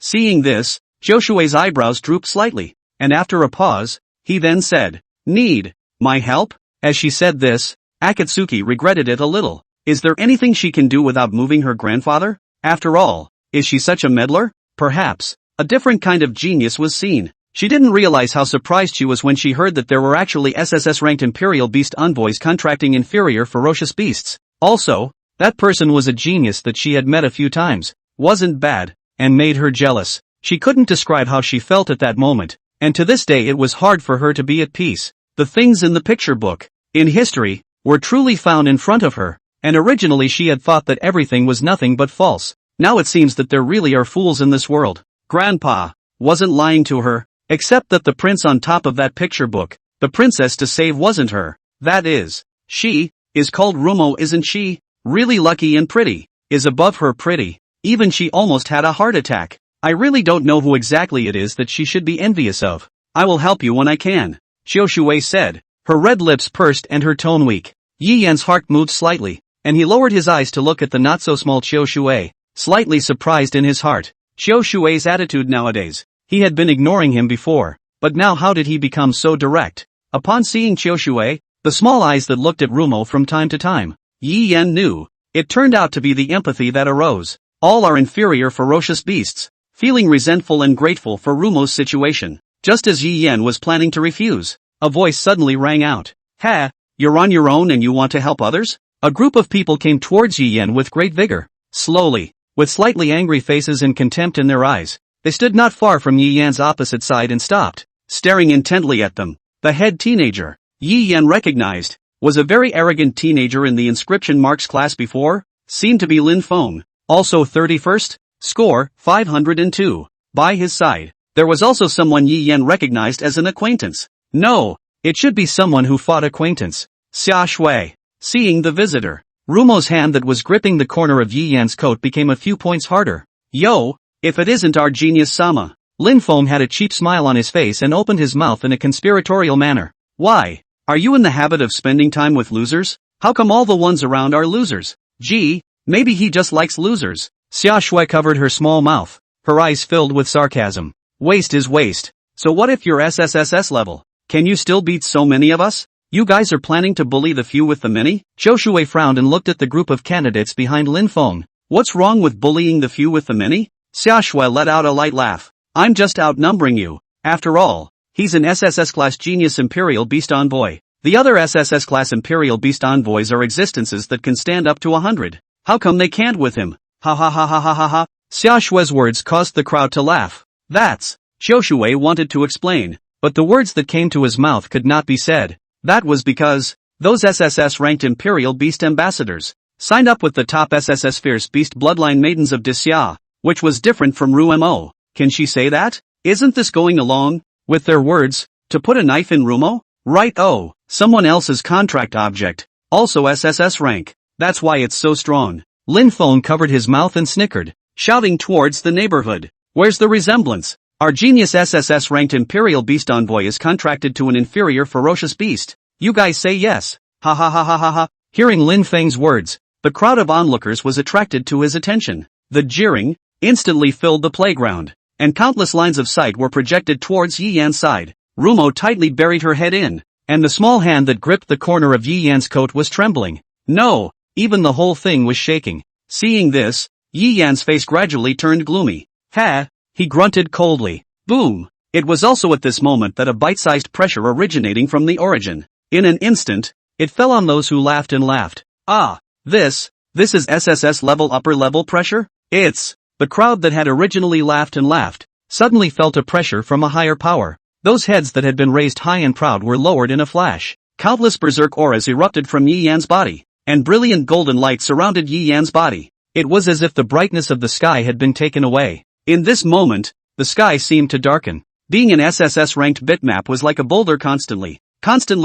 Seeing this, Joshua's eyebrows drooped slightly, and after a pause, he then said, "Need my help?" As she said this, Akatsuki regretted it a little. Is there anything she can do without moving her grandfather? After all, is she such a meddler? Perhaps. A different kind of genius was seen. She didn't realize how surprised she was when she heard that there were actually SSS-ranked Imperial Beast envoys contracting inferior ferocious beasts. Also, that person was a genius that she had met a few times, wasn't bad, and made her jealous. She couldn't describe how she felt at that moment, and to this day it was hard for her to be at peace. The things in the picture book, in history, were truly found in front of her, and originally she had thought that everything was nothing but false. Now it seems that there really are fools in this world. Grandpa wasn't lying to her, except that the prince on top of that picture book, the princess to save wasn't her. That is, she is called Rumo, isn't she? Really lucky and pretty, is above her pretty. Even she almost had a heart attack. I really don't know who exactly it is that she should be envious of. I will help you when I can, Xiaoshui said, her red lips pursed and her tone weak. Yi Yan's heart moved slightly, and he lowered his eyes to look at the not-so-small Xiaoshui, slightly surprised in his heart. Xiaoshui's attitude nowadays. He had been ignoring him before, but now how did he become so direct? Upon seeing Xiaoshui, the small eyes that looked at Rumo from time to time, Yi Yan knew. It turned out to be the empathy that arose. All are inferior ferocious beasts. Feeling resentful and grateful for Rumo's situation, just as Yi Yan was planning to refuse, a voice suddenly rang out. "Ha, you're on your own and you want to help others?" A group of people came towards Yi Yan with great vigor. Slowly, with slightly angry faces and contempt in their eyes, they stood not far from Yi Yan's opposite side and stopped, staring intently at them. The head teenager, Yi Yan recognized, was a very arrogant teenager in the inscription marks class before, seemed to be Lin Feng, also 31st, score 502. By his side, there was also someone Yi Yan recognized as an acquaintance. No, it should be someone who fought acquaintance. Xia Shui. Seeing the visitor, Rumo's hand that was gripping the corner of Yi Yan's coat became a few points harder. Yo, if it isn't our genius Sama. Lin Feng had a cheap smile on his face and opened his mouth in a conspiratorial manner. Why? Are you in the habit of spending time with losers? How come all the ones around are losers? Gee, maybe he just likes losers. Xia Shui covered her small mouth, her eyes filled with sarcasm. Waste is waste. So what if you're SSSS level? Can you still beat so many of us? You guys are planning to bully the few with the many? Xiaoshui frowned and looked at the group of candidates behind Lin Feng. What's wrong with bullying the few with the many? Xia Shui let out a light laugh. I'm just outnumbering you. After all, he's an SSS class genius Imperial Beast Envoy. The other SSS class Imperial Beast Envoys are existences that can stand up to 100. How come they can't with him? Ha ha ha ha ha ha ha. Xia Shui's words caused the crowd to laugh. That's, Xiaoshui wanted to explain, but the words that came to his mouth could not be said. That was because, those SSS-ranked Imperial Beast Ambassadors, signed up with the top SSS Fierce Beast Bloodline Maidens of Disya, which was different from Rumo. Can she say that? Isn't this going along with their words, to put a knife in Rumo? Right, oh, someone else's contract object, also SSS rank. That's why it's so strong. Lin Feng covered his mouth and snickered, shouting towards the neighborhood. Where's the resemblance? Our genius SSS-ranked Imperial Beast Envoy is contracted to an inferior ferocious beast. You guys say yes. Ha ha ha ha ha ha. Hearing Lin Feng's words, the crowd of onlookers was attracted to his attention. The jeering instantly filled the playground, and countless lines of sight were projected towards Yi Yan's side. Rumo tightly buried her head in, and the small hand that gripped the corner of Yi Yan's coat was trembling. No, even the whole thing was shaking. Seeing this, Yi Yan's face gradually turned gloomy. Ha! He grunted coldly. Boom! It was also at this moment that a bite-sized pressure originating from the origin In an instant, it fell on those who laughed and laughed. Ah, this is SSS level upper level pressure? The crowd that had originally laughed and laughed, suddenly felt a pressure from a higher power. Those heads that had been raised high and proud were lowered in a flash. Countless berserk auras erupted from Yi Yan's body, and brilliant golden light surrounded Yi Yan's body. It was as if the brightness of the sky had been taken away. In this moment, the sky seemed to darken. Being an SSS ranked bitmap was like a boulder constantly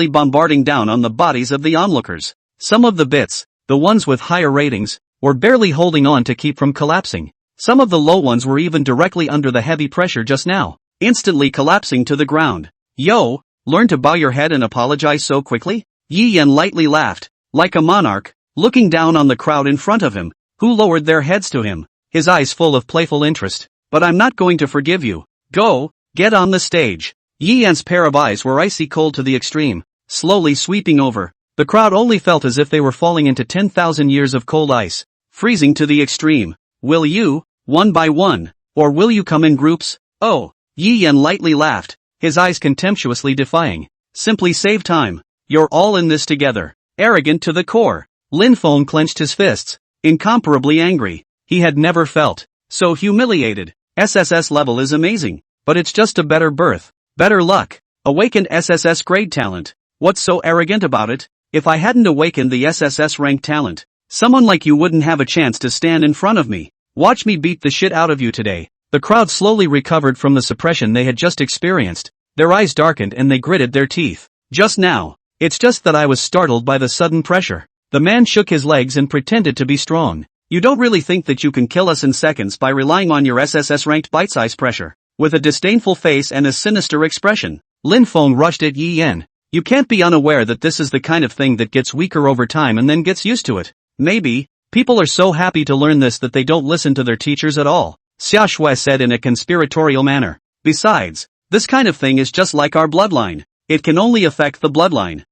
bombarding down on the bodies of the onlookers. Some of the bits, the ones with higher ratings, were barely holding on to keep from collapsing. Some of the low ones were even directly under the heavy pressure just now, instantly collapsing to the ground. Yo, learn to bow your head and apologize so quickly? Yi Yan lightly laughed, like a monarch, looking down on the crowd in front of him, who lowered their heads to him, his eyes full of playful interest. But I'm not going to forgive you. Go, get on the stage. Yi Yan's pair of eyes were icy cold to the extreme, slowly sweeping over. The crowd only felt as if they were falling into 10,000 years of cold ice, freezing to the extreme. Will you, one by one, or will you come in groups? Oh, Yi Yan lightly laughed, his eyes contemptuously defying. Simply save time. You're all in this together. Arrogant to the core. Lin Feng clenched his fists, incomparably angry. He had never felt so humiliated. SSS level is amazing, but it's just a better birth. Better luck. Awakened SSS grade talent. What's so arrogant about it? If I hadn't awakened the SSS rank talent, someone like you wouldn't have a chance to stand in front of me. Watch me beat the shit out of you today. The crowd slowly recovered from the suppression they had just experienced. Their eyes darkened and they gritted their teeth. Just now. It's just that I was startled by the sudden pressure. The man shook his legs and pretended to be strong. You don't really think that you can kill us in seconds by relying on your SSS ranked bite-size pressure? With a disdainful face and a sinister expression, Lin Feng rushed at Yi Yan. You can't be unaware that this is the kind of thing that gets weaker over time and then gets used to it. Maybe, people are so happy to learn this that they don't listen to their teachers at all, Xia Shui said in a conspiratorial manner. Besides, this kind of thing is just like our bloodline. It can only affect the bloodline.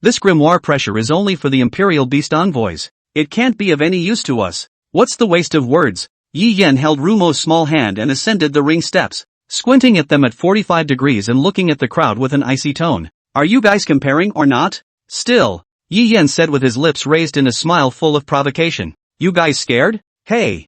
This grimoire pressure is only for the Imperial Beast envoys. It can't be of any use to us. What's the waste of words? Yi Yan held Rumo's small hand and ascended the ring steps, squinting at them at 45 degrees and looking at the crowd with an icy tone. Are you guys comparing or not? Still, Yi Yan said with his lips raised in a smile full of provocation. You guys scared? Hey.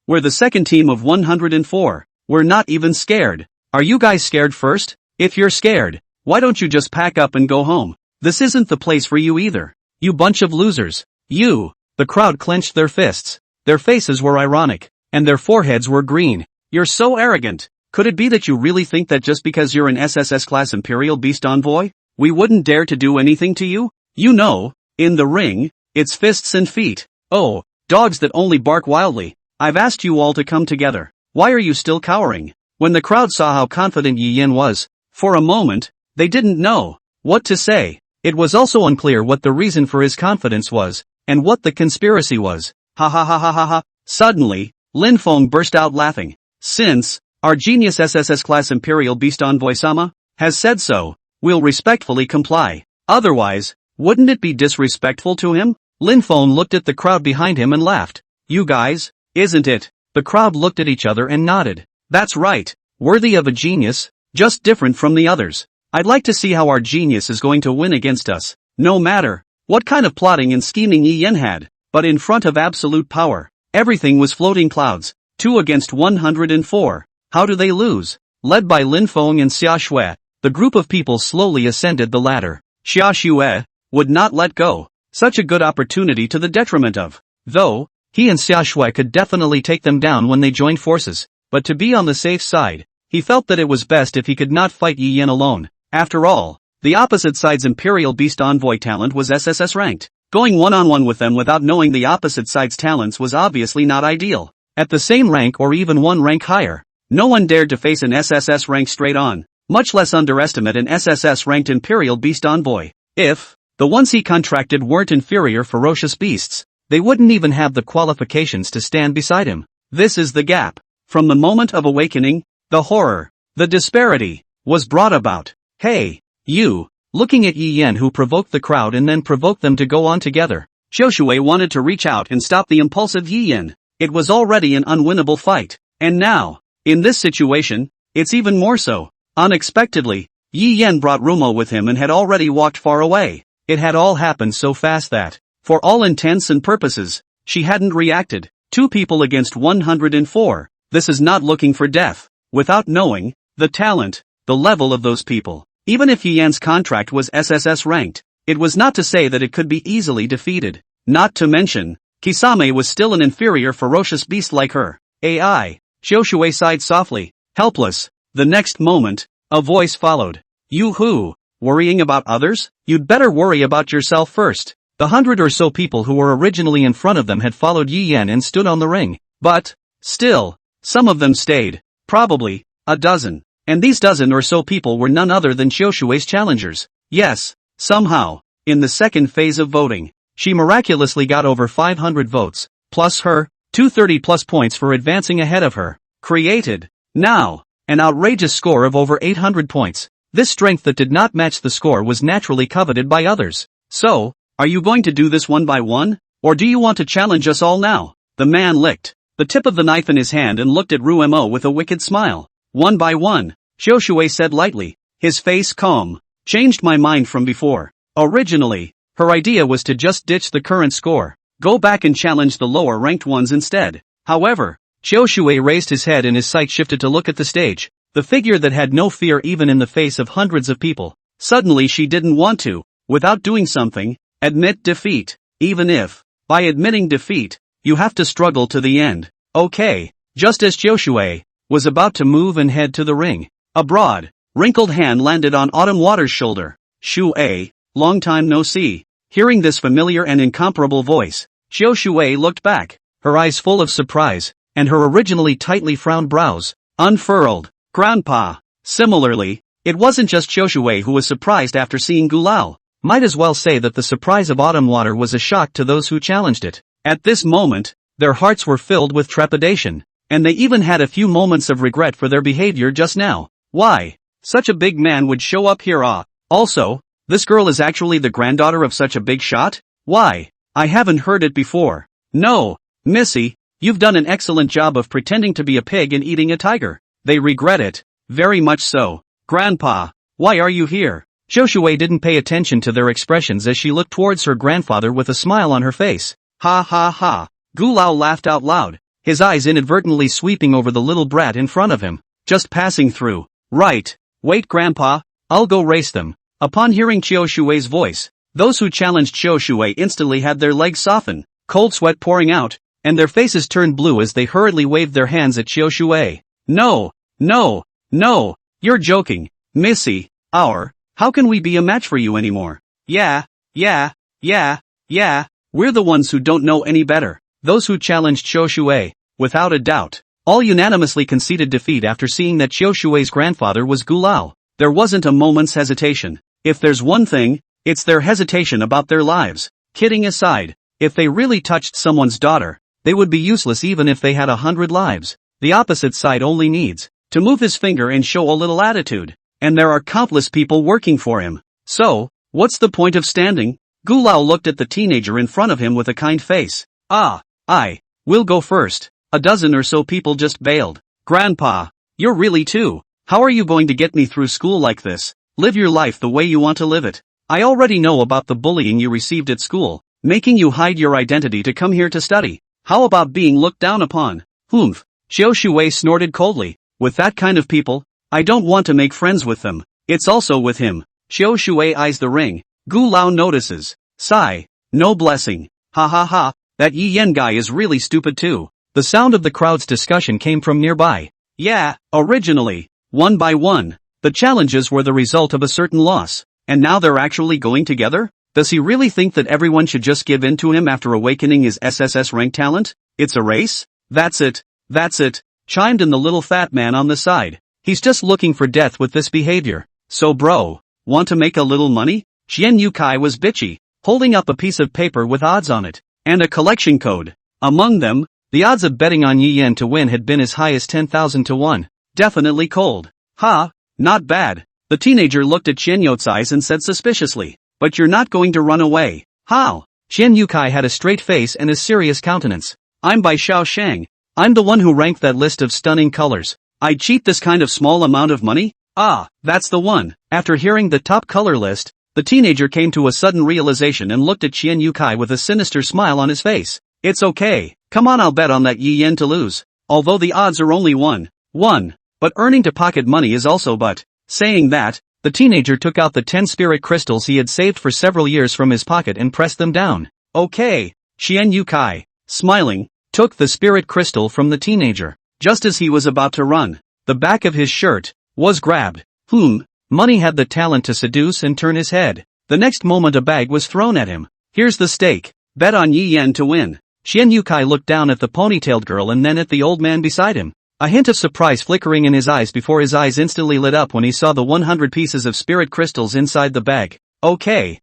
We're the second team of 104. We're not even scared. Are you guys scared first? If you're scared, why don't you just pack up and go home? This isn't the place for you either. You bunch of losers. The crowd clenched their fists. Their faces were ironic, and their foreheads were green. You're so arrogant. Could it be that you really think that just because you're an SSS class Imperial Beast envoy, we wouldn't dare to do anything to you? You know, in the ring, it's fists and feet. Oh, dogs that only bark wildly. I've asked you all to come together. Why are you still cowering? When the crowd saw how confident Yi Yan was, for a moment, they didn't know what to say. It was also unclear what the reason for his confidence was, and what the conspiracy was. Ha ha ha ha ha ha. Suddenly, Lin Feng burst out laughing. Since our genius SSS class Imperial Beast Envoy Sama has said so, we'll respectfully comply. Otherwise, wouldn't it be disrespectful to him? Lin Feng looked at the crowd behind him and laughed. You guys, isn't it? The crowd looked at each other and nodded. That's right. Worthy of a genius, just different from the others. I'd like to see how our genius is going to win against us. No matter what kind of plotting and scheming Yi Yan had, but in front of absolute power, everything was floating clouds. 2 against 104. How do they lose? Led by Lin Feng and Xia Shui, the group of people slowly ascended the ladder. Xia Shui would not let go. Such a good opportunity to the detriment of. Though, he and Xia Shui could definitely take them down when they joined forces. But to be on the safe side, he felt that it was best if he could not fight Yi Yan alone. After all, the opposite side's Imperial Beast Envoy talent was SSS ranked. Going one-on-one with them without knowing the opposite side's talents was obviously not ideal. At the same rank or even one rank higher, no one dared to face an SSS rank straight on, much less underestimate an SSS ranked Imperial Beast Envoy. If the ones he contracted weren't inferior ferocious beasts, they wouldn't even have the qualifications to stand beside him. This is the gap. From the moment of awakening, the horror, the disparity, was brought about. Hey, you, looking at Yi Yan who provoked the crowd and then provoked them to go on together. Xiaoshui wanted to reach out and stop the impulsive Yi Yan. It was already an unwinnable fight. And now, in this situation, it's even more so. Unexpectedly, Yi Yan brought Rumo with him and had already walked far away. It had all happened so fast that, for all intents and purposes, she hadn't reacted. 2 people against 104. This is not looking for death. Without knowing the talent, the level of those people. Even if Yi Yan's contract was SSS ranked, it was not to say that it could be easily defeated. Not to mention, Kisame was still an inferior ferocious beast like her. AI. Xiaoshui sighed softly, helpless. The next moment, a voice followed. You who? Worrying about others? You'd better worry about yourself first. The 100 or so people who were originally in front of them had followed Yi Yan and stood on the ring. But, still, some of them stayed. Probably, a dozen. And these dozen or so people were none other than Xiaoshui's challengers. Yes, somehow, in the second phase of voting, she miraculously got over 500 votes, plus her, 230 plus points for advancing ahead of her. Created, now, an outrageous score of over 800 points. This strength that did not match the score was naturally coveted by others. So, are you going to do this one by one? Or do you want to challenge us all now? The man licked the tip of the knife in his hand and looked at Rumo with a wicked smile. One by one, Xiaoshui said lightly, his face calm. Changed my mind from before. Originally, her idea was to just ditch the current score, go back and challenge the lower ranked ones instead. However, Xiaoshui raised his head and his sight shifted to look at the stage, the figure that had no fear even in the face of hundreds of people. Suddenly she didn't want to, without doing something, admit defeat, even if, by admitting defeat, you have to struggle to the end. Okay, just as Xiaoshui was about to move and head to the ring, a broad, wrinkled hand landed on Autumn Water's shoulder. Shui, long time no see. Hearing this familiar and incomparable voice, Xiaoshui looked back, her eyes full of surprise, and her originally tightly frowned brows unfurled. Grandpa. Similarly, it wasn't just Xiaoshui who was surprised after seeing Gulao. Might as well say that the surprise of Autumn Water was a shock to those who challenged it. At this moment, their hearts were filled with trepidation, and they even had a few moments of regret for their behavior just now. Why? Such a big man would show up here. Also, this girl is actually the granddaughter of such a big shot? Why? I haven't heard it before. No, Missy, you've done an excellent job of pretending to be a pig and eating a tiger. They regret it. Very much so. Grandpa, why are you here? Xiaoshui didn't pay attention to their expressions as she looked towards her grandfather with a smile on her face. Ha ha ha. Gulao laughed out loud, his eyes inadvertently sweeping over the little brat in front of him. Just passing through. Right. Wait, Grandpa, I'll go race them. Upon hearing Xiaoshui's voice, those who challenged Xiaoshui instantly had their legs soften, cold sweat pouring out, and their faces turned blue as they hurriedly waved their hands at Xiaoshui. No, no, no, you're joking, Missy, how can we be a match for you anymore? Yeah, we're the ones who don't know any better. Those who challenged Xiaoshui, without a doubt, all unanimously conceded defeat after seeing that Xiaoshui's grandfather was Gulao. There wasn't a moment's hesitation. If there's one thing, it's their hesitation about their lives. Kidding aside, if they really touched someone's daughter, they would be useless even if they had 100 lives. The opposite side only needs to move his finger and show a little attitude. And there are countless people working for him. So, what's the point of standing? Gulao looked at the teenager in front of him with a kind face. We'll go first. A dozen or so people just bailed. Grandpa, you're really too. How are you going to get me through school like this? Live your life the way you want to live it. I already know about the bullying you received at school, making you hide your identity to come here to study. How about being looked down upon? Humph. Xiaoshui snorted coldly. With that kind of people, I don't want to make friends with them. It's also with him. Xiaoshui eyes the ring. Gulao notices. Sigh. No blessing. Ha ha ha, that Yi Yan guy is really stupid too. The sound of the crowd's discussion came from nearby. Yeah, originally, one by one, the challenges were the result of a certain loss. And now they're actually going together? Does he really think that everyone should just give in to him after awakening his SSS rank talent? It's a race? That's it, chimed in the little fat man on the side. He's just looking for death with this behavior. So bro, want to make a little money? Xian Yukai was bitchy, holding up a piece of paper with odds on it, and a collection code. Among them, the odds of betting on Yi Yan to win had been as high as 10,000 to 1. Definitely cold. Ha, not bad. The teenager looked at Qian Yotsai's and said suspiciously, but you're not going to run away. How? Qian Yukai had a straight face and a serious countenance. I'm by Xiao Shang. I'm the one who ranked that list of stunning colors. I'd cheat this kind of small amount of money? Ah, that's the one. After hearing the top color list, the teenager came to a sudden realization and looked at Qian Yukai with a sinister smile on his face. It's okay, come on, I'll bet on that Yi Yen to lose. Although the odds are only 1. But earning to pocket money is also but. Saying that, the teenager took out the 10 spirit crystals he had saved for several years from his pocket and pressed them down. Okay. Qian Yukai, smiling, took the spirit crystal from the teenager. Just as he was about to run, the back of his shirt was grabbed. Money had the talent to seduce and turn his head. The next moment a bag was thrown at him. Here's the stake. Bet on Yi Yen to win. Qian Yukai looked down at the ponytailed girl and then at the old man beside him. A hint of surprise flickering in his eyes before his eyes instantly lit up when he saw the 100 pieces of spirit crystals inside the bag. Okay.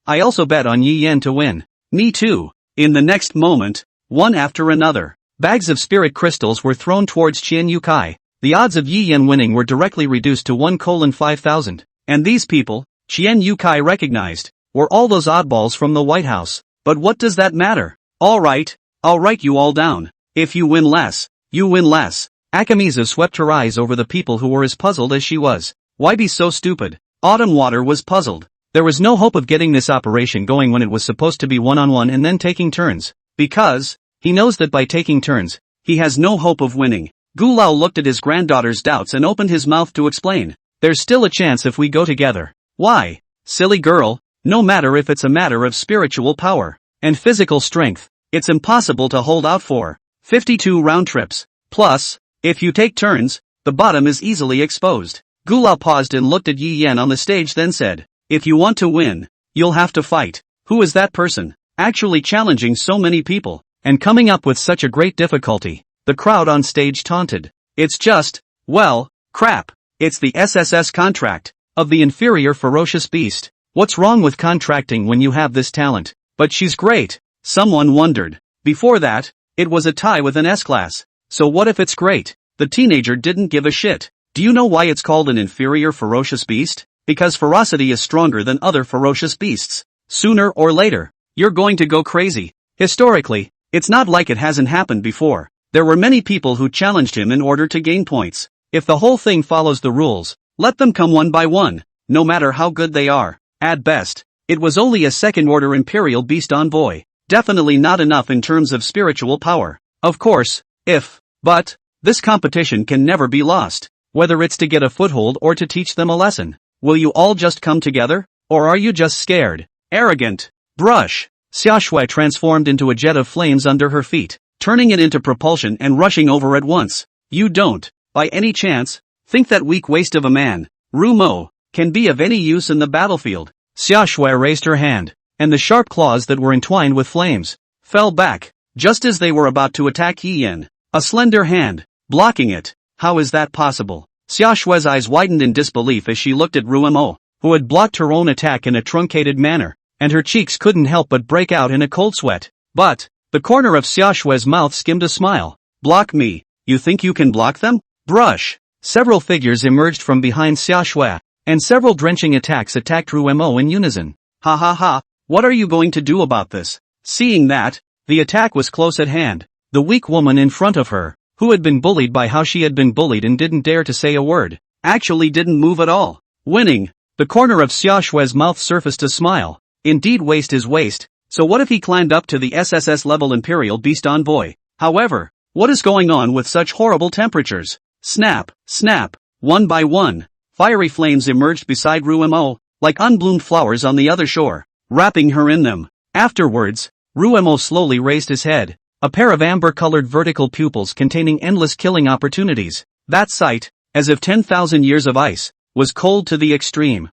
I also bet on Yi Yen to win. Me too. In the next moment, one after another, bags of spirit crystals were thrown towards Qian Yukai. The odds of Yi Yen winning were directly reduced to 1:5,000. And these people, Qian Yukai recognized, were all those oddballs from the White House. But what does that matter? Alright, I'll write you all down. If you win less, you win less. Akamizu swept her eyes over the people who were as puzzled as she was. Why be so stupid? Autumn Water was puzzled. There was no hope of getting this operation going when it was supposed to be one-on-one and then taking turns. Because, he knows that by taking turns, he has no hope of winning. Gulao looked at his granddaughter's doubts and opened his mouth to explain. There's still a chance if we go together. Why? Silly girl, no matter if it's a matter of spiritual power and physical strength, it's impossible to hold out for 52 round trips. Plus, if you take turns, the bottom is easily exposed. Gulao paused and looked at Yi Yen on the stage then said, if you want to win, you'll have to fight. Who is that person? Actually challenging so many people, and coming up with such a great difficulty. The crowd on stage taunted. It's just, well, crap. It's the SSS contract of the inferior ferocious beast. What's wrong with contracting when you have this talent? But she's great. Someone wondered. Before that, it was a tie with an S-class. So what if it's great? The teenager didn't give a shit. Do you know why it's called an inferior ferocious beast? Because ferocity is stronger than other ferocious beasts. Sooner or later, you're going to go crazy. Historically, it's not like it hasn't happened before. There were many people who challenged him in order to gain points. If the whole thing follows the rules, let them come one by one, no matter how good they are. At best, it was only a second-order Imperial Beast envoy. Definitely not enough in terms of spiritual power. Of course, but, this competition can never be lost. Whether it's to get a foothold or to teach them a lesson. Will you all just come together? Or are you just scared? Arrogant. Brush. Xiaoshui transformed into a jet of flames under her feet, turning it into propulsion and rushing over at once. You don't, by any chance, think that weak waste of a man, Rumo, can be of any use in the battlefield? Xiaoshui raised her hand, and the sharp claws that were entwined with flames fell back, just as they were about to attack Yi Yen. A slender hand, blocking it. How is that possible? Xiaoshui's eyes widened in disbelief as she looked at Rumo, who had blocked her own attack in a truncated manner, and her cheeks couldn't help but break out in a cold sweat. But, the corner of Xiaoshui's mouth skimmed a smile. Block me? You think you can block them? Brush. Several figures emerged from behind Xiaoshui, and several drenching attacks attacked Rumo in unison. Ha ha ha, what are you going to do about this? Seeing that, the attack was close at hand. The weak woman in front of her, who had been bullied by how she had been bullied and didn't dare to say a word, actually didn't move at all. Winning. The corner of Xiaoshui's mouth surfaced a smile. Indeed, waste is waste. So what if he climbed up to the SSS level Imperial Beast Envoy? However, what is going on with such horrible temperatures? Snap, snap. One by one, fiery flames emerged beside Rumo, like unbloomed flowers on the other shore, wrapping her in them. Afterwards, Rumo slowly raised his head, a pair of amber-colored vertical pupils containing endless killing opportunities. That sight, as if 10,000 years of ice, was cold to the extreme.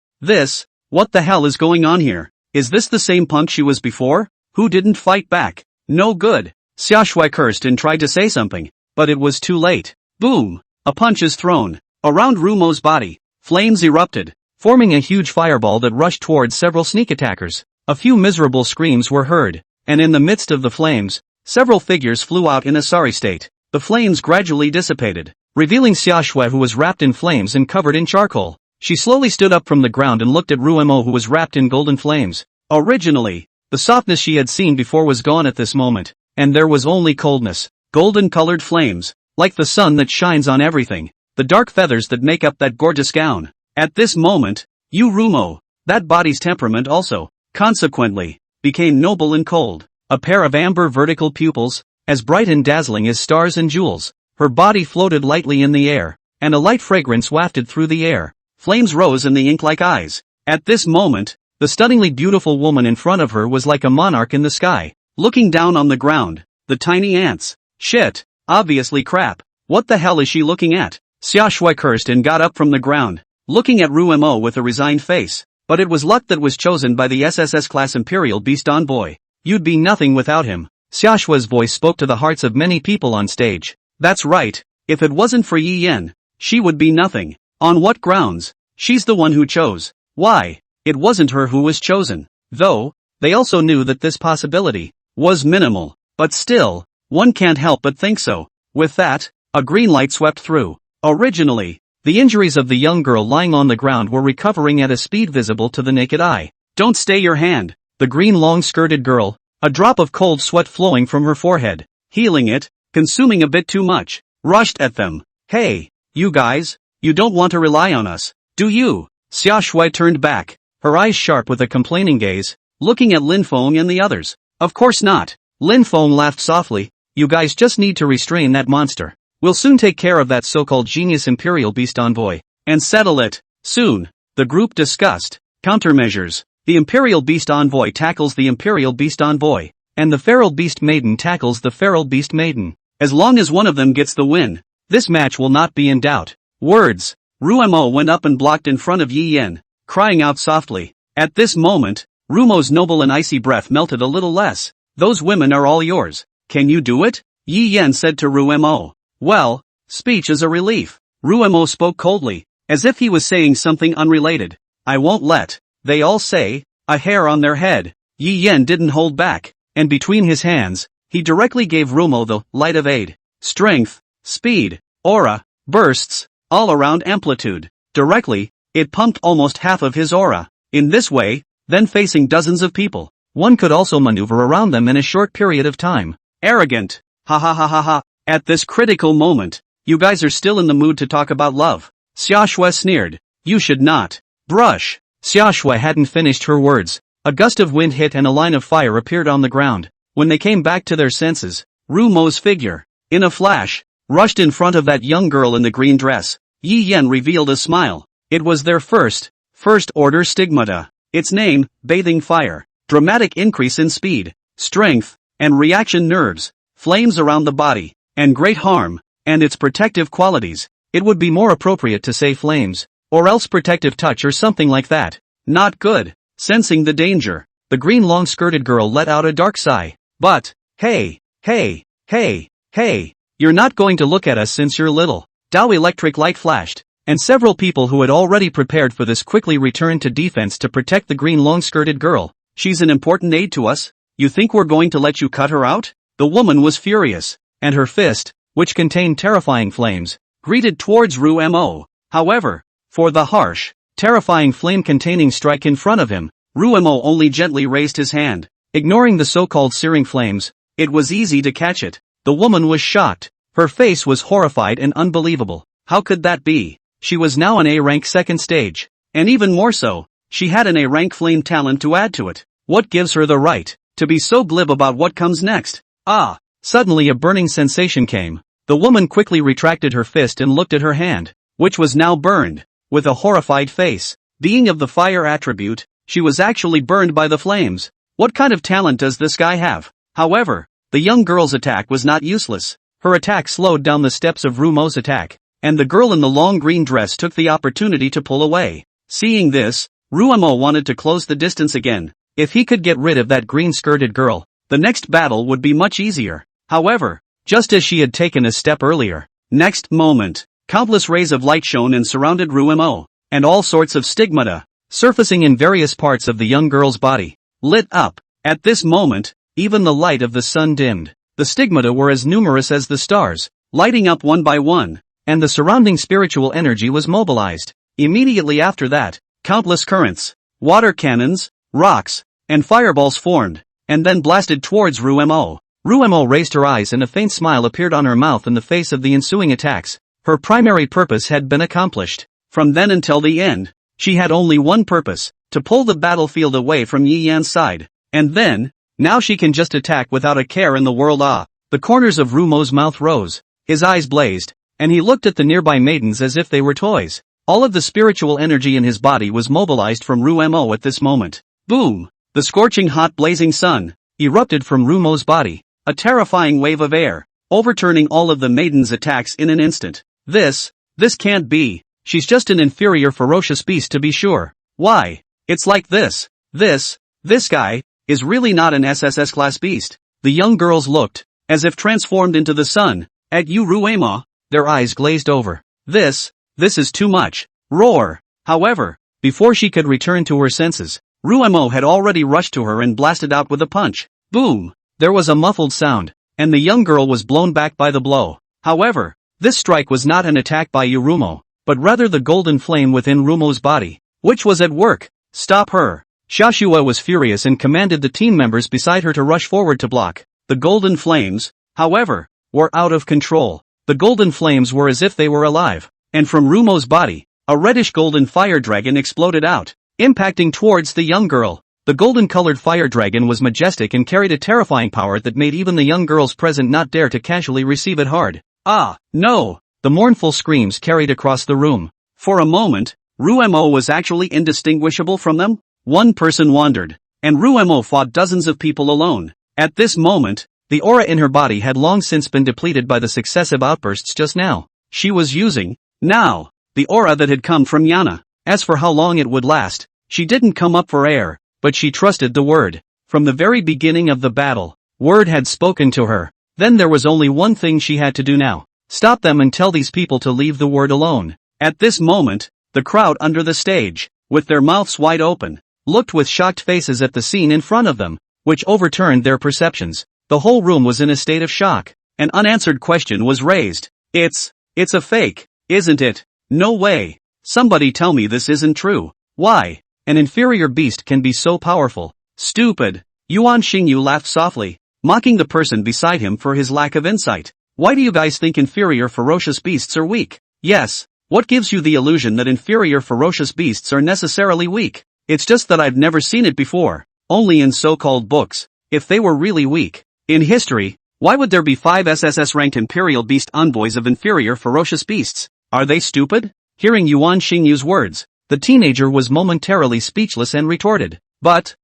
What the hell is going on here? Is this the same punk she was before? Who didn't fight back? No good. Xiaoshui cursed and tried to say something, but it was too late. Boom! A punch is thrown. Around Rumo's body, flames erupted, forming a huge fireball that rushed towards several sneak attackers. A few miserable screams were heard, and in the midst of the flames, several figures flew out in a sorry state. The flames gradually dissipated, revealing Xiaoshui, who was wrapped in flames and covered in charcoal. She slowly stood up from the ground and looked at Rumo, who was wrapped in golden flames. Originally, the softness she had seen before was gone at this moment, and there was only coldness. Golden-colored flames, like the sun that shines on everything. the dark feathers that make up that gorgeous gown. At this moment, Rumo, that body's temperament also, consequently, became noble and cold. A pair of amber vertical pupils, as bright and dazzling as stars and jewels. Her body floated lightly in the air, and a light fragrance wafted through the air. Flames rose in the ink-like eyes. At this moment, the stunningly beautiful woman in front of her was like a monarch in the sky, looking down on the ground. The tiny ants. Shit, obviously crap. What the hell is she looking at? Xia Shui cursed and got up from the ground, looking at Rumo with a resigned face. But it was luck that was chosen by the SSS-class Imperial Beast Envoy. You'd be nothing without him. Xia Shui's voice spoke to the hearts of many people on stage. That's right, if it wasn't for Yi Yan, she would be nothing. On what grounds? She's the one who chose. Why? It wasn't her who was chosen. Though, they also knew that this possibility was minimal. But still, one can't help but think so. With that, a green light swept through. Originally, the injuries of the young girl lying on the ground were recovering at a speed visible to the naked eye. Don't stay your hand. The green long-skirted girl, a drop of cold sweat flowing from her forehead, healing it, consuming a bit too much, rushed at them. Hey, you guys, you don't want to rely on us, do you? Xia Shui turned back, her eyes sharp with a complaining gaze, looking at Lin Feng and the others. Of course not. Lin Feng laughed softly. You guys just need to restrain that monster. We'll soon take care of that so-called genius Imperial Beast Envoy, and settle it, soon. The group discussed countermeasures. The Imperial Beast Envoy tackles the Imperial Beast Envoy, and the Feral Beast Maiden tackles the Feral Beast Maiden. As long as one of them gets the win, this match will not be in doubt. Words. Rumo went up and blocked in front of Yi Yan, crying out softly. At this moment, Rumo's noble and icy breath melted a little less. Those women are all yours. Can you do it? Yi Yan said to Rumo. Well, speech is a relief. Rumo spoke coldly, as if he was saying something unrelated. I won't let, they all say, a hair on their head. Yi Yan didn't hold back, and between his hands, he directly gave Rumo the light of aid. Strength, speed, aura, bursts, all around amplitude. Directly, it pumped almost half of his aura. In this way, then facing dozens of people, one could also maneuver around them in a short period of time. Arrogant. Ha ha ha ha ha. At this critical moment, you guys are still in the mood to talk about love. Xia Shui sneered. You should not. Brush. Xia Shui hadn't finished her words. A gust of wind hit and a line of fire appeared on the ground. When they came back to their senses, Rumo's figure, in a flash, rushed in front of that young girl in the green dress. Yi Yan revealed a smile. It was their first order stigmata. Its name, Bathing Fire. Dramatic increase in speed, strength, and reaction nerves, flames around the body, and great harm, and its protective qualities. It would be more appropriate to say flames, or else protective touch or something like that. Not good. Sensing the danger, the green long-skirted girl let out a dark sigh. But, hey, you're not going to look at us since you're little. Dao electric light flashed, and several people who had already prepared for this quickly returned to defense to protect the green long-skirted girl. She's an important aid to us. You think we're going to let you cut her out? The woman was furious, and her fist, which contained terrifying flames, greeted towards Rumo. However, for the harsh, terrifying flame-containing strike in front of him, Rumo only gently raised his hand, ignoring the so-called searing flames. It was easy to catch it. The woman was shocked. Her face was horrified and unbelievable. How could that be? She was now an A-rank second stage. And even more so, she had an A-rank flame talent to add to it. What gives her the right to be so glib about what comes next? Ah! Suddenly a burning sensation came. The woman quickly retracted her fist and looked at her hand, which was now burned, with a horrified face. Being of the fire attribute, she was actually burned by the flames. What kind of talent does this guy have? However, the young girl's attack was not useless. Her attack slowed down the steps of Rumo's attack, and the girl in the long green dress took the opportunity to pull away. Seeing this, Rumo wanted to close the distance again. If he could get rid of that green-skirted girl, the next battle would be much easier. However, just as she had taken a step earlier, next moment, countless rays of light shone and surrounded Rumo, and all sorts of stigmata, surfacing in various parts of the young girl's body, lit up. At this moment, even the light of the sun dimmed. The stigmata were as numerous as the stars, lighting up one by one, and the surrounding spiritual energy was mobilized. Immediately after that, countless currents, water cannons, rocks, and fireballs formed, and then blasted towards Rumo. Rumo raised her eyes and a faint smile appeared on her mouth in the face of the ensuing attacks. Her primary purpose had been accomplished. From then until the end, she had only one purpose, to pull the battlefield away from Yi Yan's side. And then, now she can just attack without a care in the world. The corners of Rumo's mouth rose, his eyes blazed, and he looked at the nearby maidens as if they were toys. All of the spiritual energy in his body was mobilized from Rumo at this moment. Boom! The scorching hot blazing sun erupted from Rumo's body, a terrifying wave of air, overturning all of the maidens' attacks in an instant. This can't be. She's just an inferior ferocious beast to be sure. Why? It's like this guy is really not an SSS class beast. The young girls looked, as if transformed into the sun, at you Ruemo, their eyes glazed over. This is too much. Roar! However, before she could return to her senses, Ruemo had already rushed to her and blasted out with a punch. Boom! There was a muffled sound, and the young girl was blown back by the blow. However, this strike was not an attack by Yurumo, but rather the golden flame within Rumo's body, which was at work. Stop her! Shashua was furious and commanded the team members beside her to rush forward to block. The golden flames, however, were out of control. The golden flames were as if they were alive, and from Rumo's body, a reddish golden fire dragon exploded out, impacting towards the young girl. The golden-colored fire dragon was majestic and carried a terrifying power that made even the young girls present not dare to casually receive it hard. Ah, no! The mournful screams carried across the room. For a moment, Ruemo was actually indistinguishable from them. One person wandered, and Ruemo fought dozens of people alone. At this moment, the aura in her body had long since been depleted by the successive outbursts just now. She was using, now, the aura that had come from Yana. As for how long it would last, she didn't come up for air, but she trusted the word. From the very beginning of the battle, word had spoken to her. Then there was only one thing she had to do now. Stop them and tell these people to leave the word alone. At this moment, the crowd under the stage, with their mouths wide open, looked with shocked faces at the scene in front of them, which overturned their perceptions. The whole room was in a state of shock. An unanswered question was raised. It's a fake, isn't it? No way. Somebody tell me this isn't true. Why? An inferior beast can be so powerful. Stupid. Yuan Xingyu laughed softly, mocking the person beside him for his lack of insight. Why do you guys think inferior ferocious beasts are weak? Yes. What gives you the illusion that inferior ferocious beasts are necessarily weak? It's just that I've never seen it before. Only in so-called books. If they were really weak, in history, why would there be 5 SSS-ranked Imperial Beast envoys of inferior ferocious beasts? Are they stupid? Hearing Yuan Xingyu's words, the teenager was momentarily speechless and retorted. But,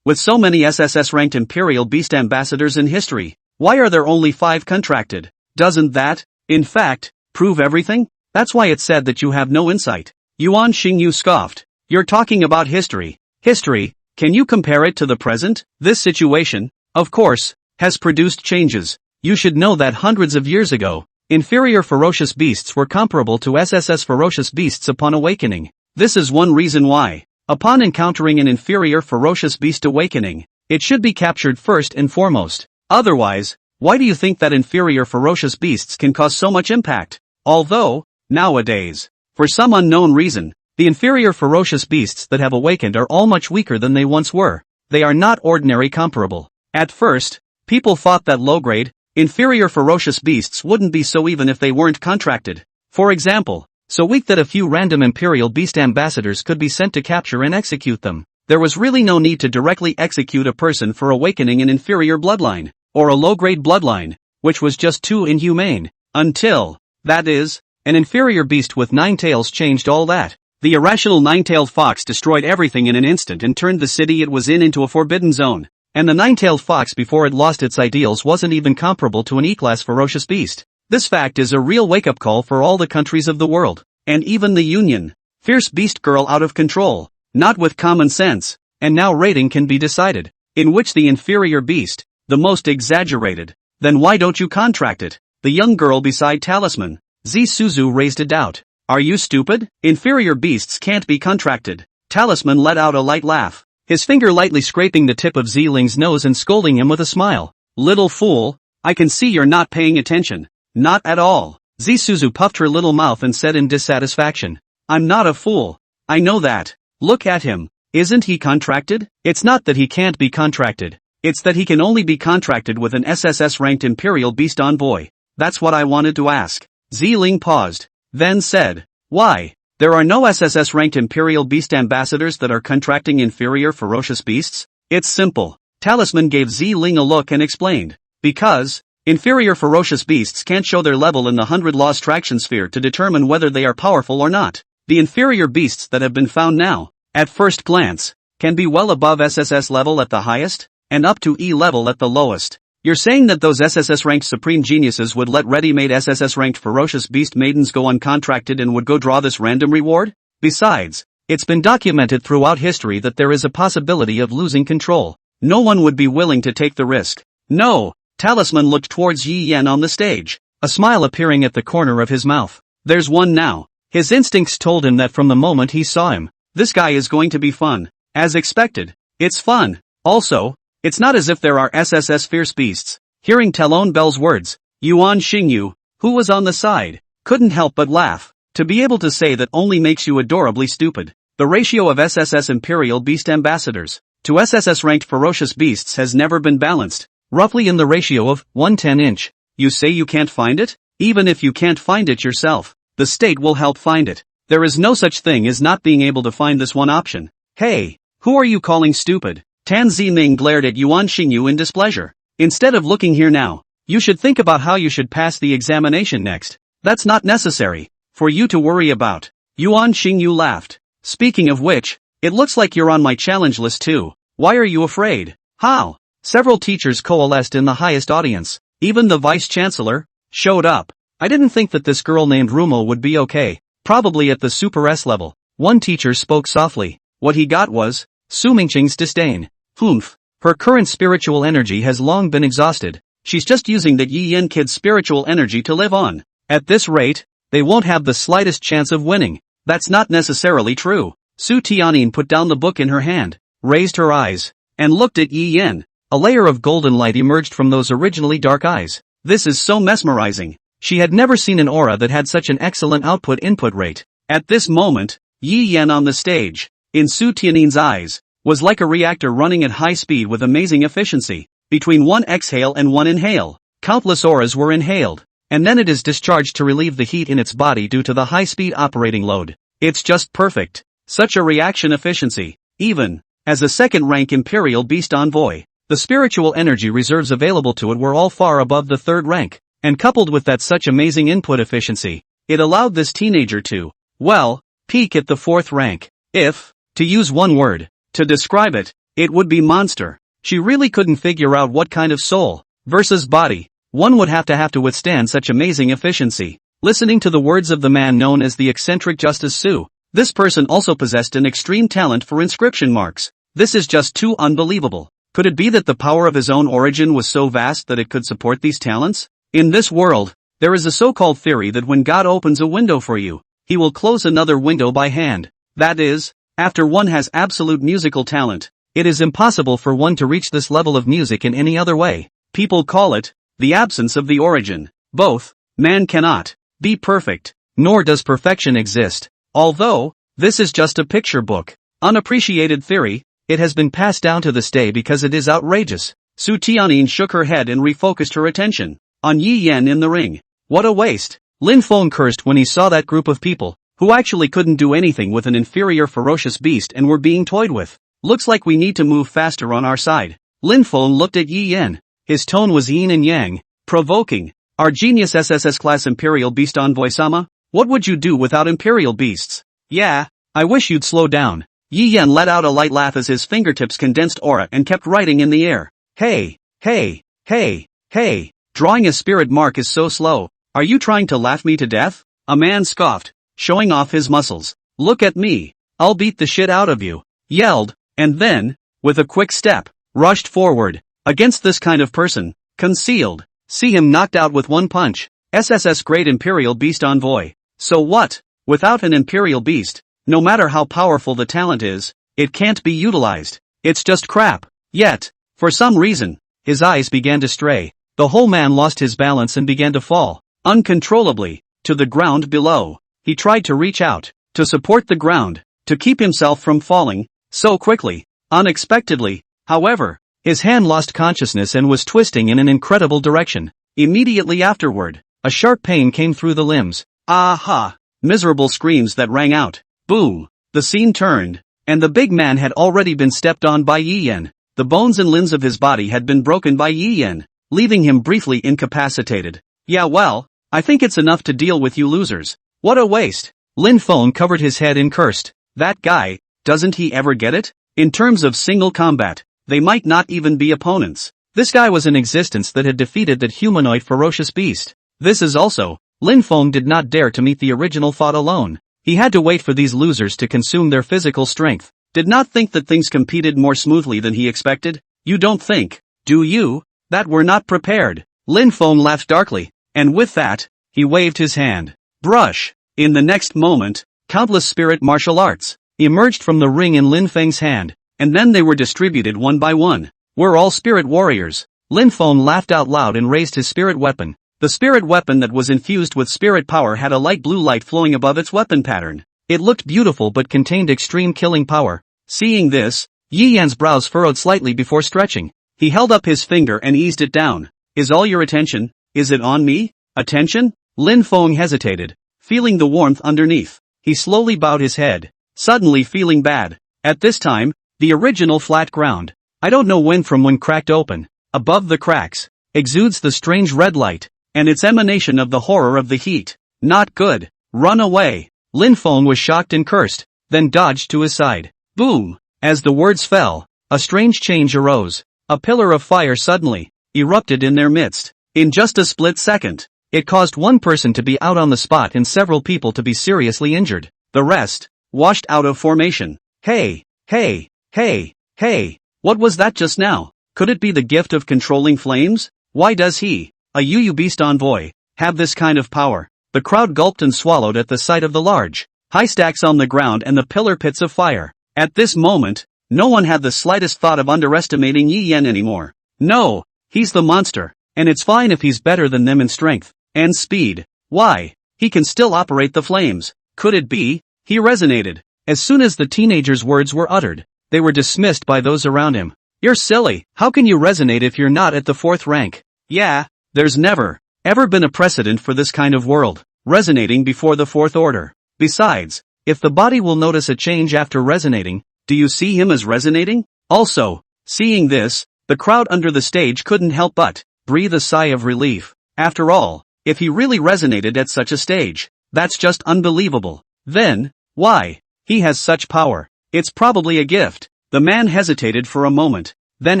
with so many SSS-ranked Imperial Beast ambassadors in history, why are there only 5 contracted? Doesn't that, in fact, prove everything? That's why it's said that you have no insight. Yuan Xingyu scoffed. You're talking about history. History? Can you compare it to the present? This situation, of course, has produced changes. You should know that hundreds of years ago, inferior ferocious beasts were comparable to SSS ferocious beasts upon awakening. This is one reason why, upon encountering an inferior ferocious beast awakening, it should be captured first and foremost. Otherwise, why do you think that inferior ferocious beasts can cause so much impact? Although, nowadays, for some unknown reason, the inferior ferocious beasts that have awakened are all much weaker than they once were. They are not ordinary comparable. At first, people thought that low-grade, inferior ferocious beasts wouldn't be so even if they weren't contracted. For example, so weak that a few random Imperial Beast ambassadors could be sent to capture and execute them. There was really no need to directly execute a person for awakening an inferior bloodline, or a low-grade bloodline, which was just too inhumane. Until, that is, an inferior beast with 9 tails changed all that. The irrational 9-tailed fox destroyed everything in an instant and turned the city it was in into a forbidden zone. And the 9-tailed fox before it lost its ideals wasn't even comparable to an E-class ferocious beast. This fact is a real wake-up call for all the countries of the world, and even the Union. Fierce beast girl out of control, not with common sense, and now rating can be decided, in which the inferior beast, the most exaggerated. Then why don't you contract it? The young girl beside Talisman, Suzu raised a doubt. Are you stupid? Inferior beasts can't be contracted. Talisman let out a light laugh, his finger lightly scraping the tip of Ling's nose and scolding him with a smile. Little fool, I can see you're not paying attention. Not at all. Suzu puffed her little mouth and said in dissatisfaction. I'm not a fool. I know that. Look at him. Isn't he contracted? It's not that he can't be contracted. It's that he can only be contracted with an SSS-ranked Imperial Beast envoy. That's what I wanted to ask. Ziling paused, then said, "Why? There are no SSS-ranked Imperial Beast Ambassadors that are contracting inferior ferocious beasts?" "It's simple." Talisman gave Ziling a look and explained. "Because inferior ferocious beasts can't show their level in the 100 Laws traction sphere to determine whether they are powerful or not. The inferior beasts that have been found now, at first glance, can be well above SSS level at the highest, and up to E level at the lowest. You're saying that those SSS-ranked supreme geniuses would let ready-made SSS-ranked ferocious beast maidens go uncontracted and would go draw this random reward? Besides, it's been documented throughout history that there is a possibility of losing control. No one would be willing to take the risk." "No." Talisman looked towards Yi Yan on the stage, a smile appearing at the corner of his mouth. "There's one now." His instincts told him that from the moment he saw him, this guy is going to be fun. As expected. It's fun. Also, it's not as if there are SSS fierce beasts. Hearing Talon Bell's words, Yuan Xingyu, who was on the side, couldn't help but laugh. To be able to say that only makes you adorably stupid. The ratio of SSS Imperial Beast Ambassadors to SSS-ranked ferocious beasts has never been balanced, roughly in the ratio of 1/10. You say you can't find it? Even if you can't find it yourself, the state will help find it. There is no such thing as not being able to find this one option. Hey, who are you calling stupid? Tan Ziming glared at Yuan Xingyu in displeasure. Instead of looking here now, you should think about how you should pass the examination next. That's not necessary for you to worry about. Yuan Xingyu laughed. Speaking of which, it looks like you're on my challenge list too. Why are you afraid? How? Several teachers coalesced in the highest audience. Even the vice-chancellor showed up. I didn't think that this girl named Rumo would be okay. Probably at the Super S level. One teacher spoke softly. What he got was Su Mingqing's disdain. Humph. Her current spiritual energy has long been exhausted. She's just using that Yi Yan kid's spiritual energy to live on. At this rate, they won't have the slightest chance of winning. That's not necessarily true. Su Tianyin put down the book in her hand, raised her eyes, and looked at Yi Yan. A layer of golden light emerged from those originally dark eyes. This is so mesmerizing. She had never seen an aura that had such an excellent output-input rate. At this moment, Yi Yan on the stage, in Su Tianyin's eyes, was like a reactor running at high speed with amazing efficiency. Between one exhale and one inhale, countless auras were inhaled, and then it is discharged to relieve the heat in its body due to the high-speed operating load. It's just perfect. Such a reaction efficiency. Even as a second-rank Imperial Beast Envoy, the spiritual energy reserves available to it were all far above the third rank, and coupled with that such amazing input efficiency, it allowed this teenager to, well, peak at the fourth rank. If, to use one word, to describe it, it would be monster. She really couldn't figure out what kind of soul versus body one would have to withstand such amazing efficiency. Listening to the words of the man known as the eccentric Justice Su, this person also possessed an extreme talent for inscription marks. This is just too unbelievable. Could it be that the power of his own origin was so vast that it could support these talents? In this world, there is a so-called theory that when God opens a window for you, he will close another window by hand. That is, after one has absolute musical talent, it is impossible for one to reach this level of music in any other way. People call it the absence of the origin. Both, man cannot be perfect, nor does perfection exist. Although, this is just a picture book, unappreciated theory, it has been passed down to this day because it is outrageous. Su Tianyin shook her head and refocused her attention on Yi Yan in the ring. What a waste. Lin Feng cursed when he saw that group of people, who actually couldn't do anything with an inferior ferocious beast and were being toyed with. Looks like we need to move faster on our side. Lin Feng looked at Yi Yan. His tone was yin and yang, provoking. Our genius SSS class Imperial Beast Envoy Sama, what would you do without Imperial Beasts? Yeah, I wish you'd slow down. Yi Yan let out a light laugh as his fingertips condensed aura and kept writing in the air. Hey, hey, hey, hey, drawing a spirit mark is so slow. Are you trying to laugh me to death? A man scoffed, showing off his muscles. Look at me. I'll beat the shit out of you. Yelled, and then, with a quick step, rushed forward. Against this kind of person, concealed. See him knocked out with one punch. SSS Great Imperial Beast Envoy. So what? Without an Imperial Beast, no matter how powerful the talent is, it can't be utilized. It's just crap. Yet, for some reason, his eyes began to stray. The whole man lost his balance and began to fall, uncontrollably, to the ground below. He tried to reach out, to support the ground, to keep himself from falling, so quickly, unexpectedly. However, his hand lost consciousness and was twisting in an incredible direction. Immediately afterward, A sharp pain came through the limbs. Ah-ha! Miserable screams that rang out. Boom! The scene turned, and the big man had already been stepped on by Yi Yan. The bones and limbs of his body had been broken by Yi Yan, leaving him briefly incapacitated. Yeah, well, I think it's enough to deal with you losers. What a waste! Lin Feng covered his head and cursed. That guy, doesn't he ever get it? In terms of single combat, they might not even be opponents. This guy was an existence that had defeated that humanoid ferocious beast. This is also, Lin Feng did not dare to meet the original thought alone. He had to wait for these losers to consume their physical strength. Did not think that things competed more smoothly than he expected? You don't think, do you, that we're not prepared? Lin Feng laughed darkly, and with that, he waved his hand. Brush! In the next moment, countless spirit martial arts emerged from the ring in Lin Feng's hand, and then they were distributed one by one. We're all spirit warriors. Lin Feng laughed out loud and raised his spirit weapon. The spirit weapon that was infused with spirit power had a light blue light flowing above its weapon pattern. It looked beautiful but contained extreme killing power. Seeing this, Yi Yan's brows furrowed slightly before stretching. He held up his finger and eased it down. Is all your attention? Is it on me? Attention? Lin Feng hesitated, feeling the warmth underneath. He slowly bowed his head, suddenly feeling bad. At this time, the original flat ground, I don't know when cracked open. Above the cracks, exudes the strange red light, and its emanation of the horror of the heat. Not good. Run away. Lin Feng was shocked and cursed, then dodged to his side. Boom! As the words fell, a strange change arose. A pillar of fire suddenly erupted in their midst. In just a split second, it caused one person to be out on the spot and several people to be seriously injured. The rest washed out of formation. Hey! Hey! Hey! Hey! What was that just now? Could it be the gift of controlling flames? Why does he, a Yu Beast envoy, have this kind of power? The crowd gulped and swallowed at the sight of the large, high stacks on the ground and the pillar pits of fire. At this moment, no one had the slightest thought of underestimating Yi Yan anymore. No, he's the monster, and it's fine if he's better than them in strength and speed. Why? He can still operate the flames. Could it be? He resonated. As soon as the teenager's words were uttered, they were dismissed by those around him. You're silly. How can you resonate if you're not at the 4th rank? Yeah, there's never, ever been a precedent for this kind of world, resonating before the 4th order. Besides, if the body will notice a change after resonating, do you see him as resonating? Also, seeing this, the crowd under the stage couldn't help but breathe a sigh of relief. After all, if he really resonated at such a stage, that's just unbelievable. Then, why? He has such power. It's probably a gift. The man hesitated for a moment, then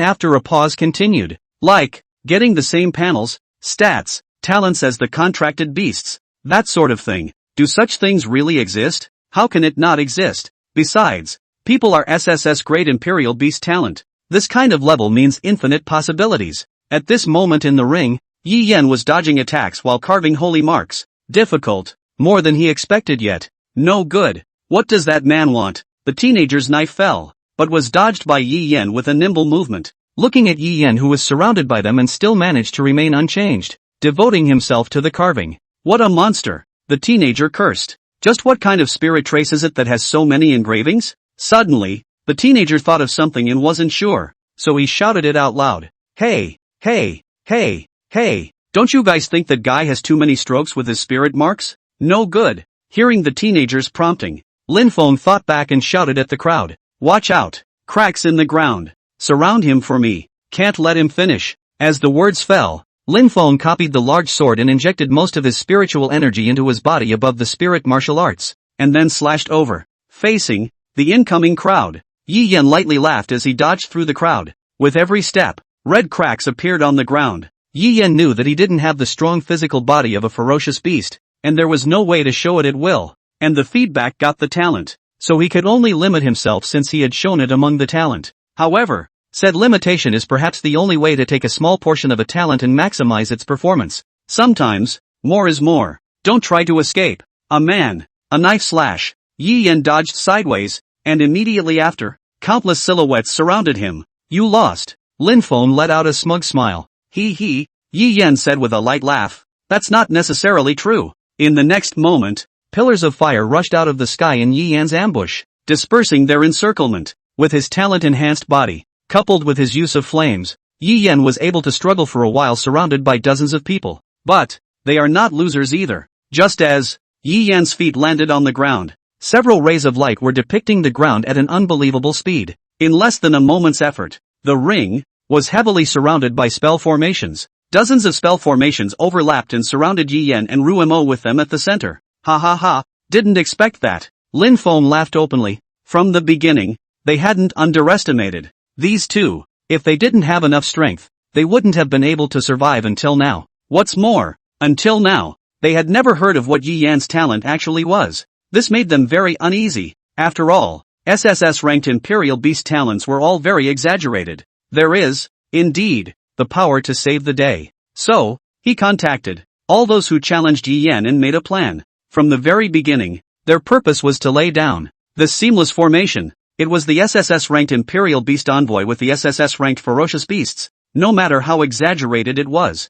after a pause continued. Like, getting the same panels, stats, talents as the contracted beasts. That sort of thing. Do such things really exist? How can it not exist? Besides, people are SSS grade Imperial Beast talent. This kind of level means infinite possibilities. At this moment in the ring, Yi Yan was dodging attacks while carving holy marks. Difficult. More than he expected yet. No good. What does that man want? The teenager's knife fell, but was dodged by Yi Yan with a nimble movement. Looking at Yi Yan, who was surrounded by them and still managed to remain unchanged, devoting himself to the carving. What a monster! The teenager cursed. Just what kind of spirit trace is it that has so many engravings? Suddenly, the teenager thought of something and wasn't sure, so he shouted it out loud. Hey, hey, hey, hey, don't you guys think that guy has too many strokes with his spirit marks? No good. Hearing the teenager's prompting, Lin Feng thought back and shouted at the crowd. Watch out! Cracks in the ground. Surround him for me. Can't let him finish. As the words fell, Lin Feng copied the large sword and injected most of his spiritual energy into his body above the spirit martial arts, and then slashed over, facing the incoming crowd. Yi Yan lightly laughed as he dodged through the crowd. With every step, red cracks appeared on the ground. Yi Yan knew that he didn't have the strong physical body of a ferocious beast, and there was no way to show it at will, and the feedback got the talent, so he could only limit himself since he had shown it among the talent. However, said limitation is perhaps the only way to take a small portion of a talent and maximize its performance. Sometimes, more is more. Don't try to escape. A man, a knife slash. Yi Yan dodged sideways, and immediately after, countless silhouettes surrounded him. You lost. Lin Feng let out a smug smile. He, Yi Yan said with a light laugh. That's not necessarily true. In the next moment, pillars of fire rushed out of the sky in Yi Yan's ambush, dispersing their encirclement. With his talent-enhanced body, coupled with his use of flames, Yi Yan was able to struggle for a while surrounded by dozens of people. But, they are not losers either. Just as Yi Yan's feet landed on the ground, several rays of light were depicting the ground at an unbelievable speed. In less than a moment's effort, the ring was heavily surrounded by spell formations. Dozens of spell formations overlapped and surrounded Yi Yan and Ruemo with them at the center. Ha ha ha, didn't expect that. Lin Feng laughed openly. From the beginning, they hadn't underestimated these two. If they didn't have enough strength, they wouldn't have been able to survive until now. What's more, until now, they had never heard of what Yi Yan's talent actually was. This made them very uneasy. After all, SSS-ranked Imperial Beast talents were all very exaggerated. There is, indeed, the power to save the day. So, he contacted all those who challenged Yi Yan and made a plan. From the very beginning, their purpose was to lay down the seamless formation. It was the SSS-ranked Imperial Beast envoy with the SSS-ranked Ferocious Beasts. No matter how exaggerated it was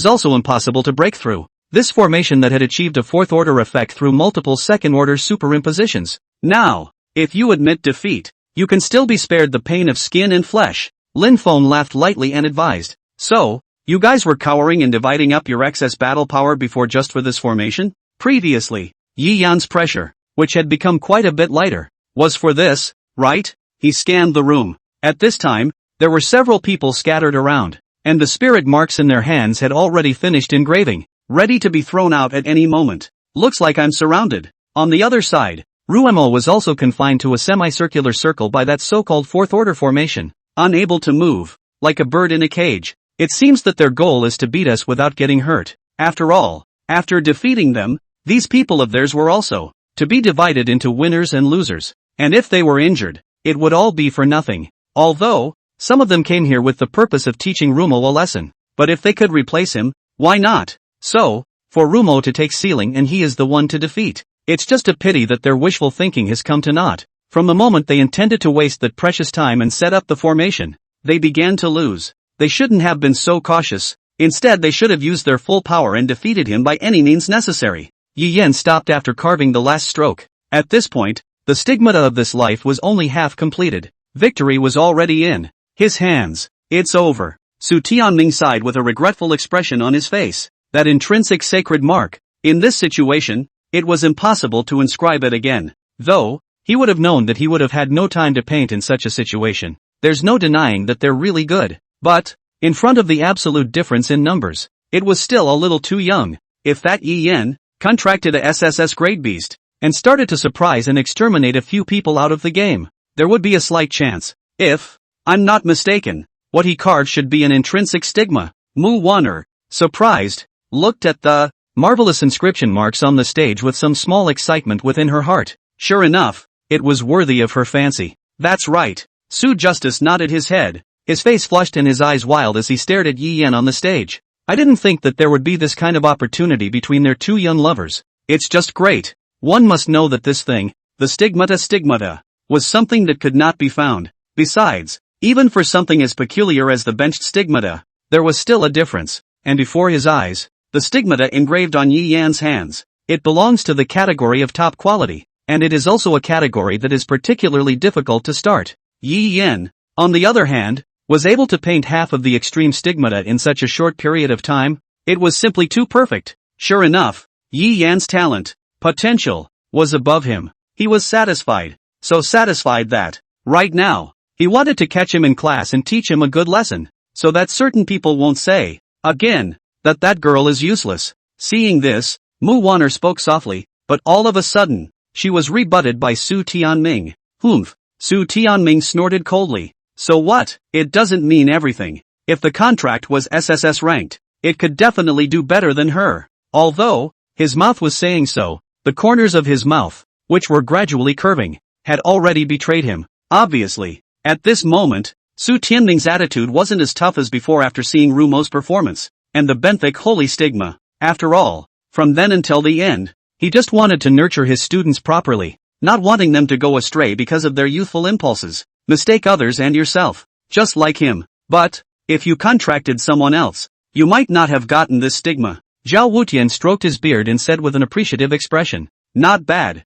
also impossible to break through this formation that had achieved a fourth-order effect through multiple second-order superimpositions. Now, if you admit defeat, you can still be spared the pain of skin and flesh. Lin Feng laughed lightly and advised. So, you guys were cowering and dividing up your excess battle power before just for this formation? Previously, Yi Yan's pressure, which had become quite a bit lighter, was for this, right? He scanned the room. At this time, there were several people scattered around, and the spirit marks in their hands had already finished engraving, ready to be thrown out at any moment. Looks like I'm surrounded. On the other side, Ruemo was also confined to a semicircular circle by that so-called fourth-order formation, unable to move, like a bird in a cage. It seems that their goal is to beat us without getting hurt. After all, after defeating them, these people of theirs were also to be divided into winners and losers, and if they were injured, it would all be for nothing. Although, some of them came here with the purpose of teaching Rumo a lesson, but if they could replace him, why not? So, for Rumo to take Sealing and he is the one to defeat. It's just a pity that their wishful thinking has come to naught. From the moment they intended to waste that precious time and set up the formation, they began to lose. They shouldn't have been so cautious. Instead they should have used their full power and defeated him by any means necessary. Yi Yan stopped after carving the last stroke. At this point, the stigmata of this life was only half completed. Victory was already in his hands. It's over. Su Tianming sighed with a regretful expression on his face. That intrinsic sacred mark. In this situation, it was impossible to inscribe it again. Though, he would have known that he would have had no time to paint in such a situation. There's no denying that they're really good. But, in front of the absolute difference in numbers, it was still a little too young. If that Yi Yan contracted a SSS grade beast, and started to surprise and exterminate a few people out of the game, there would be a slight chance. If I'm not mistaken, what he carved should be an intrinsic stigma. Mu Wanner, surprised, looked at the marvelous inscription marks on the stage with some small excitement within her heart. Sure enough, it was worthy of her fancy. That's right. Su Justice nodded his head, his face flushed and his eyes wild as he stared at Yi Yan on the stage. I didn't think that there would be this kind of opportunity between their two young lovers. It's just great. One must know that this thing, the stigmata, was something that could not be found. Besides, even for something as peculiar as the benched stigmata, there was still a difference. And before his eyes, the stigmata engraved on Yi Yan's hands. It belongs to the category of top quality, and it is also a category that is particularly difficult to start. Yi Yan, on the other hand, was able to paint half of the extreme stigmata in such a short period of time. It was simply too perfect. Sure enough, Yi Yan's talent, potential, was above him. He was satisfied, so satisfied that, right now, he wanted to catch him in class and teach him a good lesson, so that certain people won't say, again, that that girl is useless. Seeing this, Mu Wanner spoke softly, but all of a sudden, she was rebutted by Su Tianming. Humph. Su Tianming snorted coldly. So what? It doesn't mean everything. If the contract was SSS ranked, it could definitely do better than her. Although, his mouth was saying so, the corners of his mouth, which were gradually curving, had already betrayed him. Obviously, at this moment, Su Tianming's attitude wasn't as tough as before after seeing Rumo's performance, and the benthic holy stigma. After all, from then until the end, he just wanted to nurture his students properly, not wanting them to go astray because of their youthful impulses, mistake others and yourself, just like him. But, if you contracted someone else, you might not have gotten this stigma. Zhao Wutian stroked his beard and said with an appreciative expression, not bad,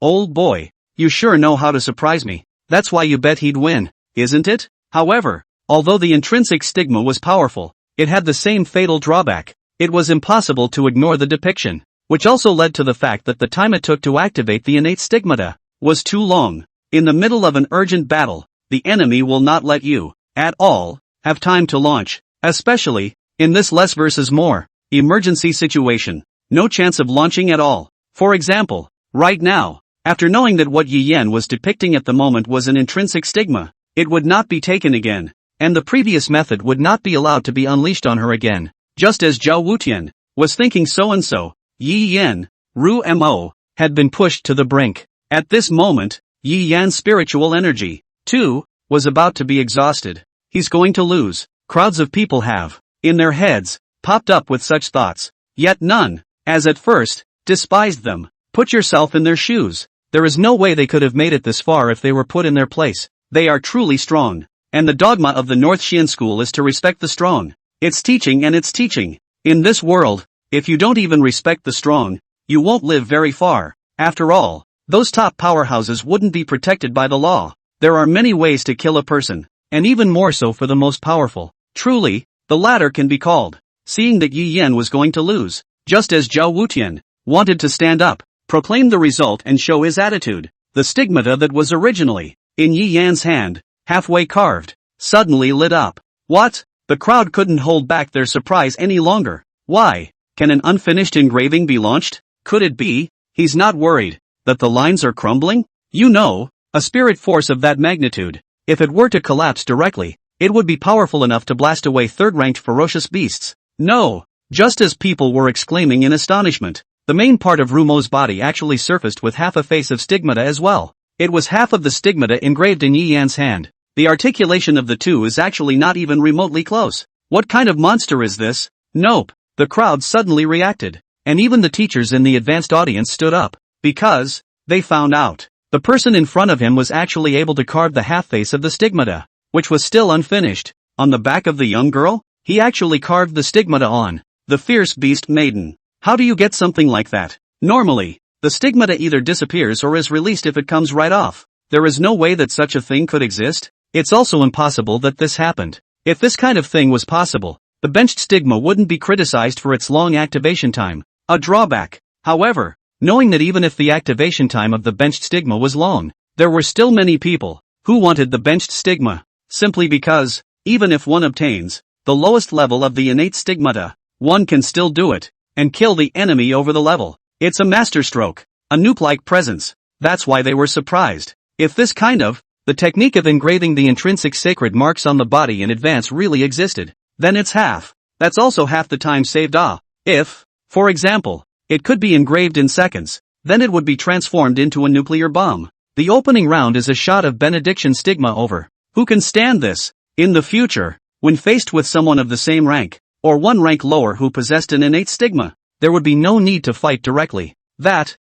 old boy, you sure know how to surprise me. That's why you bet he'd win, isn't it? However, although the intrinsic stigma was powerful, it had the same fatal drawback. It was impossible to ignore the depiction, which also led to the fact that the time it took to activate the innate stigmata was too long. In the middle of an urgent battle, the enemy will not let you, at all, have time to launch, especially in this less versus more emergency situation. No chance of launching at all. For example, right now, after knowing that what Yi Yan was depicting at the moment was an intrinsic stigma, it would not be taken again, and the previous method would not be allowed to be unleashed on her again. Just as Zhao Wutian was thinking so, Yi Yan, Ru Mo, had been pushed to the brink. At this moment, Yi Yan's spiritual energy, too, was about to be exhausted. He's going to lose. Crowds of people have, in their heads, popped up with such thoughts. Yet none, as at first, despised them. Put yourself in their shoes. There is no way they could have made it this far if they were put in their place. They are truly strong. And the dogma of the North Xian school is to respect the strong. It's teaching and it's teaching. In this world, if you don't even respect the strong, you won't live very far. After all, those top powerhouses wouldn't be protected by the law. There are many ways to kill a person, and even more so for the most powerful. Truly, the latter can be called. Seeing that Yi Yan was going to lose, just as Zhao Wutian wanted to stand up, proclaim the result and show his attitude. The stigmata that was originally in Yi Yan's hand, halfway carved, suddenly lit up. What? The crowd couldn't hold back their surprise any longer. Why? Can an unfinished engraving be launched? Could it be? He's not worried that the lines are crumbling? You know, a spirit force of that magnitude, if it were to collapse directly, it would be powerful enough to blast away third-ranked ferocious beasts. No! Just as people were exclaiming in astonishment, the main part of Rumo's body actually surfaced with half a face of stigmata as well. It was half of the stigmata engraved in Yi Yan's hand. The articulation of the two is actually not even remotely close. What kind of monster is this? Nope. The crowd suddenly reacted, and even the teachers in the advanced audience stood up, because they found out the person in front of him was actually able to carve the half-face of the stigmata, which was still unfinished. On the back of the young girl, he actually carved the stigmata on the fierce beast maiden. How do you get something like that? Normally, the stigmata either disappears or is released if it comes right off. There is no way that such a thing could exist. It's also impossible that this happened. If this kind of thing was possible, the benched stigma wouldn't be criticized for its long activation time. A drawback, however, knowing that even if the activation time of the benched stigma was long, there were still many people who wanted the benched stigma, simply because, even if one obtains the lowest level of the innate stigmata, one can still do it and kill the enemy over the level. It's a masterstroke, a nuke-like presence. That's why they were surprised. If this the technique of engraving the intrinsic sacred marks on the body in advance really existed, then it's half. That's also half the time saved. If, for example, it could be engraved in seconds, then it would be transformed into a nuclear bomb. The opening round is a shot of benediction stigma over. Who can stand this? In the future, when faced with someone of the same rank, or one rank lower who possessed an innate stigma, there would be no need to fight directly. That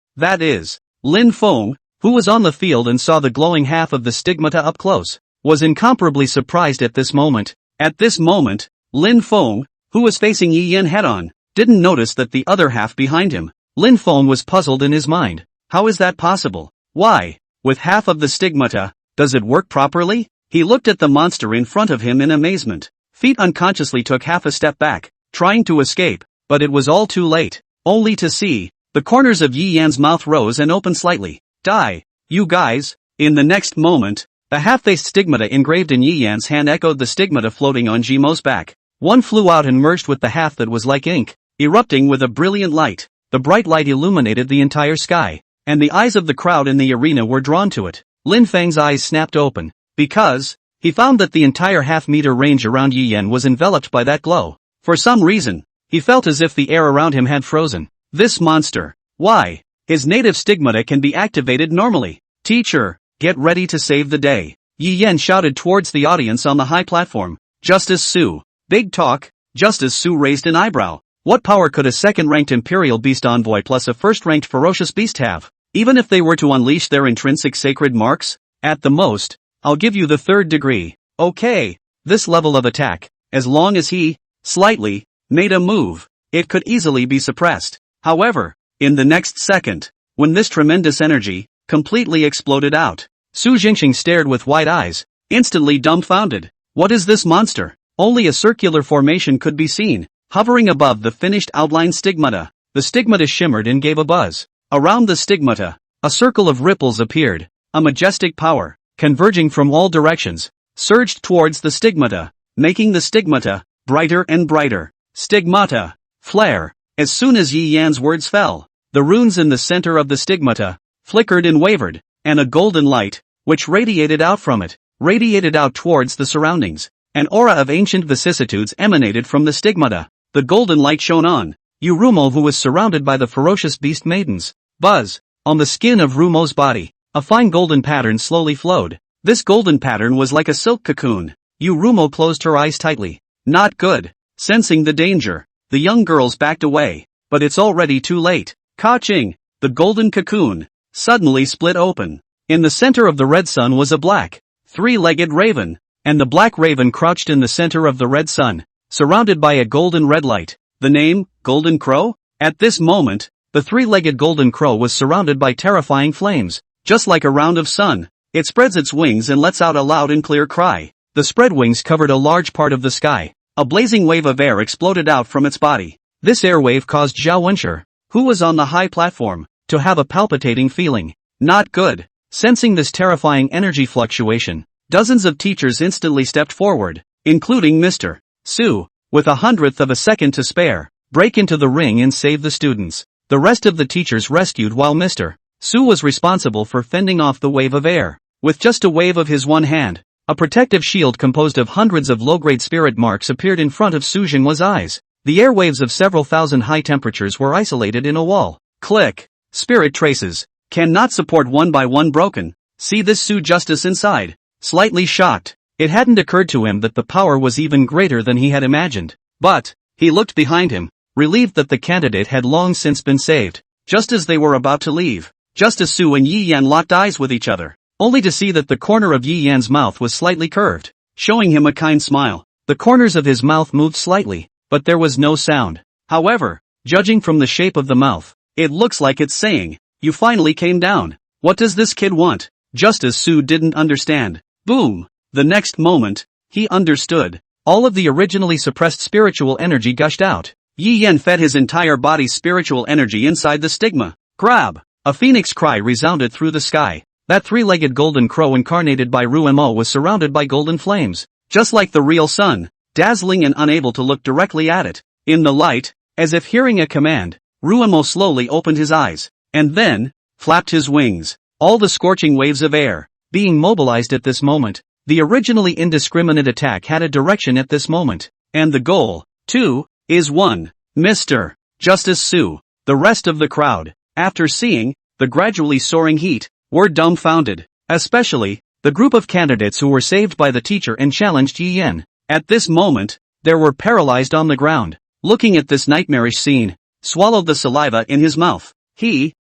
is, Lin Feng, who was on the field and saw the glowing half of the stigmata up close, was incomparably surprised at this moment. At this moment, Lin Feng, who was facing Yi Yan head-on, didn't notice that the other half behind him. Lin Feng was puzzled in his mind. How is that possible? Why, with half of the stigmata, does it work properly? He looked at the monster in front of him in amazement. Feet unconsciously took half a step back, trying to escape, but it was all too late, only to see the corners of Yi Yan's mouth rose and opened slightly. Die, you guys! In the next moment, the half-faced stigmata engraved in Yi Yan's hand echoed the stigmata floating on Jimo's back. One flew out and merged with the half that was like ink, erupting with a brilliant light. The bright light illuminated the entire sky, and the eyes of the crowd in the arena were drawn to it. Lin Feng's eyes snapped open, because he found that the entire half-meter range around Yi Yan was enveloped by that glow. For some reason, he felt as if the air around him had frozen. This monster, why? His native stigmata can be activated normally. Teacher, get ready to save the day. Yi Yan shouted towards the audience on the high platform. Justice Su. Big talk. Justice Su raised an eyebrow. What power could a second-ranked Imperial Beast Envoy plus a first-ranked Ferocious Beast have? Even if they were to unleash their intrinsic sacred marks? At the most, I'll give you the third degree. Okay. This level of attack, as long as he, slightly, made a move, it could easily be suppressed. However, in the next second, when this tremendous energy completely exploded out, Su Jingxing stared with wide eyes, instantly dumbfounded. What is this monster? Only a circular formation could be seen. hovering above the finished outline stigmata. The stigmata shimmered and gave a buzz. Around the stigmata, a circle of ripples appeared. A majestic power, converging from all directions, surged towards the stigmata, making the stigmata brighter and brighter. Stigmata flare. As soon as Yi Yan's words fell, the runes in the center of the stigmata flickered and wavered, and a golden light, which radiated out from it, radiated out towards the surroundings. An aura of ancient vicissitudes emanated from the stigmata. The golden light shone on Urumo, who was surrounded by the ferocious beast maidens. Buzz. On the skin of Rumo's body, a fine golden pattern slowly flowed. This golden pattern was like a silk cocoon. Urumo closed her eyes tightly. Not good. Sensing the danger, the young girls backed away. But it's already too late. Ka-ching! The golden cocoon suddenly split open. In the center of the red sun was a black, three-legged raven, and the black raven crouched in the center of the red sun, surrounded by a golden red light. The name, Golden Crow? At this moment, the three-legged golden crow was surrounded by terrifying flames. Just like a round of sun, it spreads its wings and lets out a loud and clear cry. The spread wings covered a large part of the sky. A blazing wave of air exploded out from its body. This air wave caused Zhao Wenshi, who was on the high platform, to have a palpitating feeling. Not good. Sensing this terrifying energy fluctuation, dozens of teachers instantly stepped forward, including Mr. Su, with 1/100th of a second to spare. Break into the ring and save the students. The rest of the teachers rescued while Mr. Su was responsible for fending off the wave of air. With just a wave of his one hand, a protective shield composed of hundreds of low-grade spirit marks appeared in front of Su Jinghua's eyes. The airwaves of several thousand high temperatures were isolated in a wall. Click. Spirit traces. Cannot support one by one broken. See this Su Justice inside. Slightly shocked. It hadn't occurred to him that the power was even greater than he had imagined. But, he looked behind him, relieved that the candidate had long since been saved. Just as they were about to leave, Justice Su and Yi Yan locked eyes with each other, only to see that the corner of Yi Yan's mouth was slightly curved, showing him a kind smile. The corners of his mouth moved slightly, but there was no sound. However, judging from the shape of the mouth, it looks like it's saying, "You finally came down. What does this kid want?" Justice Su didn't understand. Boom! The next moment, he understood. All of the originally suppressed spiritual energy gushed out. Yi Yan fed his entire body's spiritual energy inside the stigma. Grab! A phoenix cry resounded through the sky. That three-legged golden crow incarnated by Rumo was surrounded by golden flames, just like the real sun, dazzling and unable to look directly at it. In the light, as if hearing a command, Rumo slowly opened his eyes, and then, flapped his wings. All the scorching waves of air, being mobilized at this moment. The originally indiscriminate attack had a direction at this moment, and the goal, too, is one. Mr. Justice Su. The rest of the crowd, after seeing the gradually soaring heat, were dumbfounded, especially the group of candidates who were saved by the teacher and challenged Yi Yan. At this moment, they were paralyzed on the ground, looking at this nightmarish scene, swallowed the saliva in his mouth.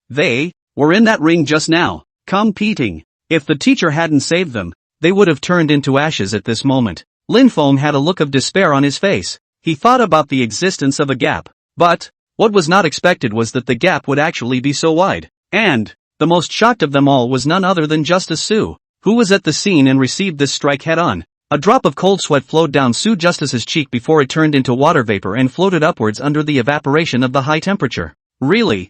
They were in that ring just now, competing. If the teacher hadn't saved them, they would have turned into ashes at this moment. Lin Feng had a look of despair on his face. He thought about the existence of a gap. But, what was not expected was that the gap would actually be so wide. And, the most shocked of them all was none other than Justice Su, who was at the scene and received this strike head-on. A drop of cold sweat flowed down Su Justice's cheek before it turned into water vapor and floated upwards under the evaporation of the high temperature. Really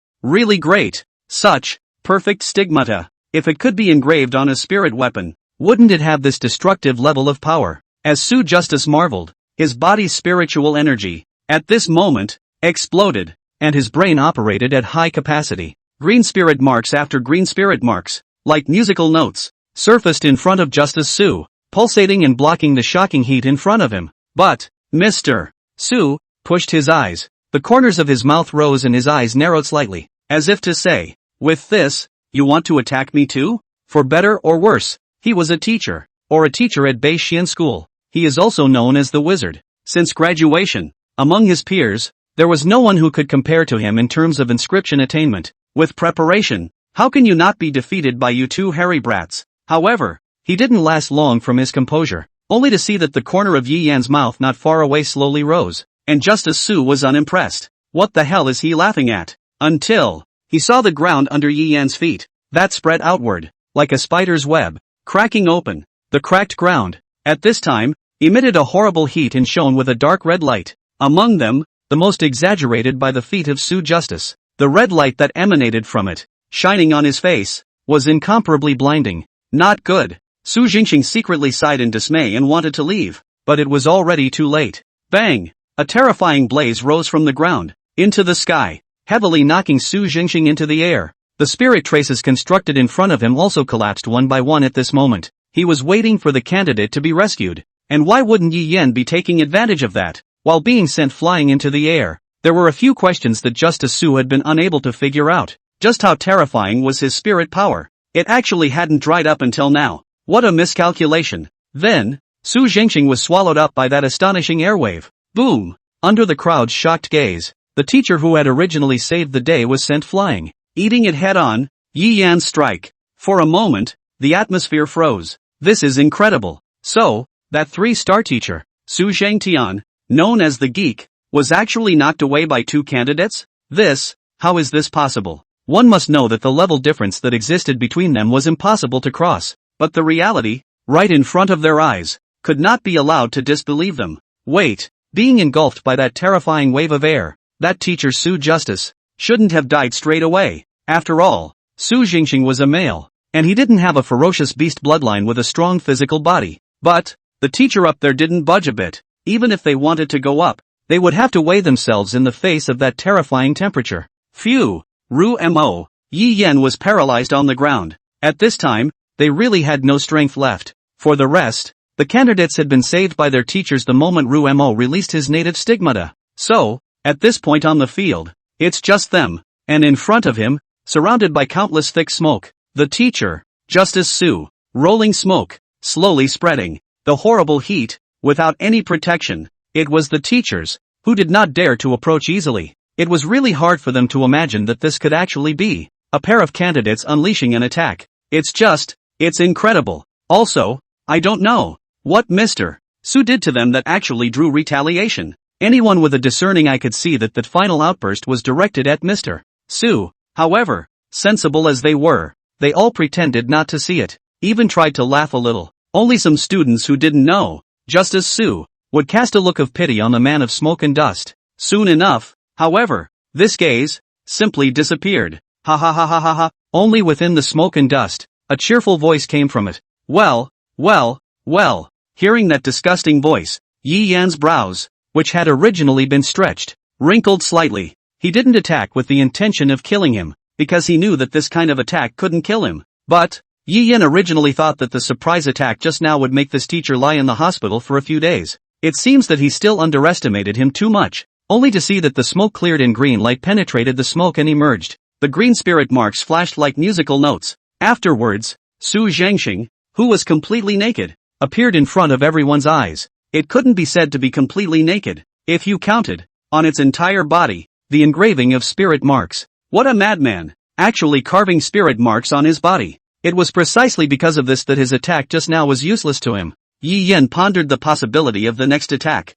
great. Such perfect stigmata. If it could be engraved on a spirit weapon, wouldn't it have this destructive level of power? As Su Justice marveled, his body's spiritual energy, at this moment, exploded, and his brain operated at high capacity. Green spirit marks after green spirit marks, like musical notes, surfaced in front of Justice Su, pulsating and blocking the shocking heat in front of him. But, Mr. Su pushed his eyes. The corners of his mouth rose and his eyes narrowed slightly, as if to say, "With this, you want to attack me too?" For better or worse, he was a teacher, or a teacher at Bei Xian School. He is also known as the Wizard. Since graduation, among his peers, there was no one who could compare to him in terms of inscription attainment. With preparation, how can you not be defeated by you two hairy brats? However, he didn't last long from his composure, only to see that the corner of Yi Yan's mouth not far away slowly rose, and Justice Su was unimpressed. What the hell is he laughing at? Until he saw the ground under Yi Yan's feet, that spread outward, like a spider's web, cracking open. The cracked ground, at this time, emitted a horrible heat and shone with a dark red light. Among them, the most exaggerated by the feet of Su Justice. The red light that emanated from it, shining on his face, was incomparably blinding. Not good. Su Jingxing secretly sighed in dismay and wanted to leave, but it was already too late. Bang! A terrifying blaze rose from the ground, into the sky, heavily knocking Su Jingxing into the air. The spirit traces constructed in front of him also collapsed one by one at this moment. He was waiting for the candidate to be rescued, and why wouldn't Yi Yan be taking advantage of that, while being sent flying into the air? There were a few questions that Justice Su had been unable to figure out. Just how terrifying was his spirit power? It actually hadn't dried up until now. What a miscalculation. Then, Su Jingxing was swallowed up by that astonishing airwave. Boom! Under the crowd's shocked gaze, the teacher who had originally saved the day was sent flying, eating it head-on. Yi Yan's strike. For a moment, the atmosphere froze. This is incredible. So, that 3-star teacher, Su Zhangtian, known as the Geek, was actually knocked away by 2 candidates? How is this possible? One must know that the level difference that existed between them was impossible to cross, but the reality, right in front of their eyes, could not be allowed to disbelieve them. Wait, being engulfed by that terrifying wave of air, that teacher Su Justice, shouldn't have died straight away. After all, Su Jingxing was a male, and he didn't have a ferocious beast bloodline with a strong physical body. But, the teacher up there didn't budge a bit. Even if they wanted to go up, they would have to weigh themselves in the face of that terrifying temperature. Phew! Ru-mo! Yi Yan was paralyzed on the ground. At this time, they really had no strength left. For the rest, the candidates had been saved by their teachers the moment Ru-mo released his native stigmata. So, at this point on the field, it's just them, and in front of him, surrounded by countless thick smoke, the teacher, Justice Su, rolling smoke, slowly spreading, the horrible heat, without any protection. It was the teachers, who did not dare to approach easily. It was really hard for them to imagine that this could actually be a pair of candidates unleashing an attack. It's incredible. Also, I don't know what Mr. Su did to them that actually drew retaliation. Anyone with a discerning eye could see that final outburst was directed at Mr. Su. However, sensible as they were, they all pretended not to see it, even tried to laugh a little. Only some students who didn't know Justice Su would cast a look of pity on the man of smoke and dust. Soon enough, however, this gaze simply disappeared. Ha ha ha ha ha ha. Only within the smoke and dust, a cheerful voice came from it. Well. Hearing that disgusting voice, Yi Yan's brows, which had originally been stretched, wrinkled slightly. He didn't attack with the intention of killing him, because he knew that this kind of attack couldn't kill him. But, Yi Yan originally thought that the surprise attack just now would make this teacher lie in the hospital for a few days. It seems that he still underestimated him too much, only to see that the smoke cleared and green light penetrated the smoke and emerged. The green spirit marks flashed like musical notes. Afterwards, Su Zhangxing, who was completely naked, appeared in front of everyone's eyes. It couldn't be said to be completely naked, if you counted, on its entire body, the engraving of spirit marks. What a madman, actually carving spirit marks on his body. It was precisely because of this that his attack just now was useless to him. Yi Yan pondered the possibility of the next attack.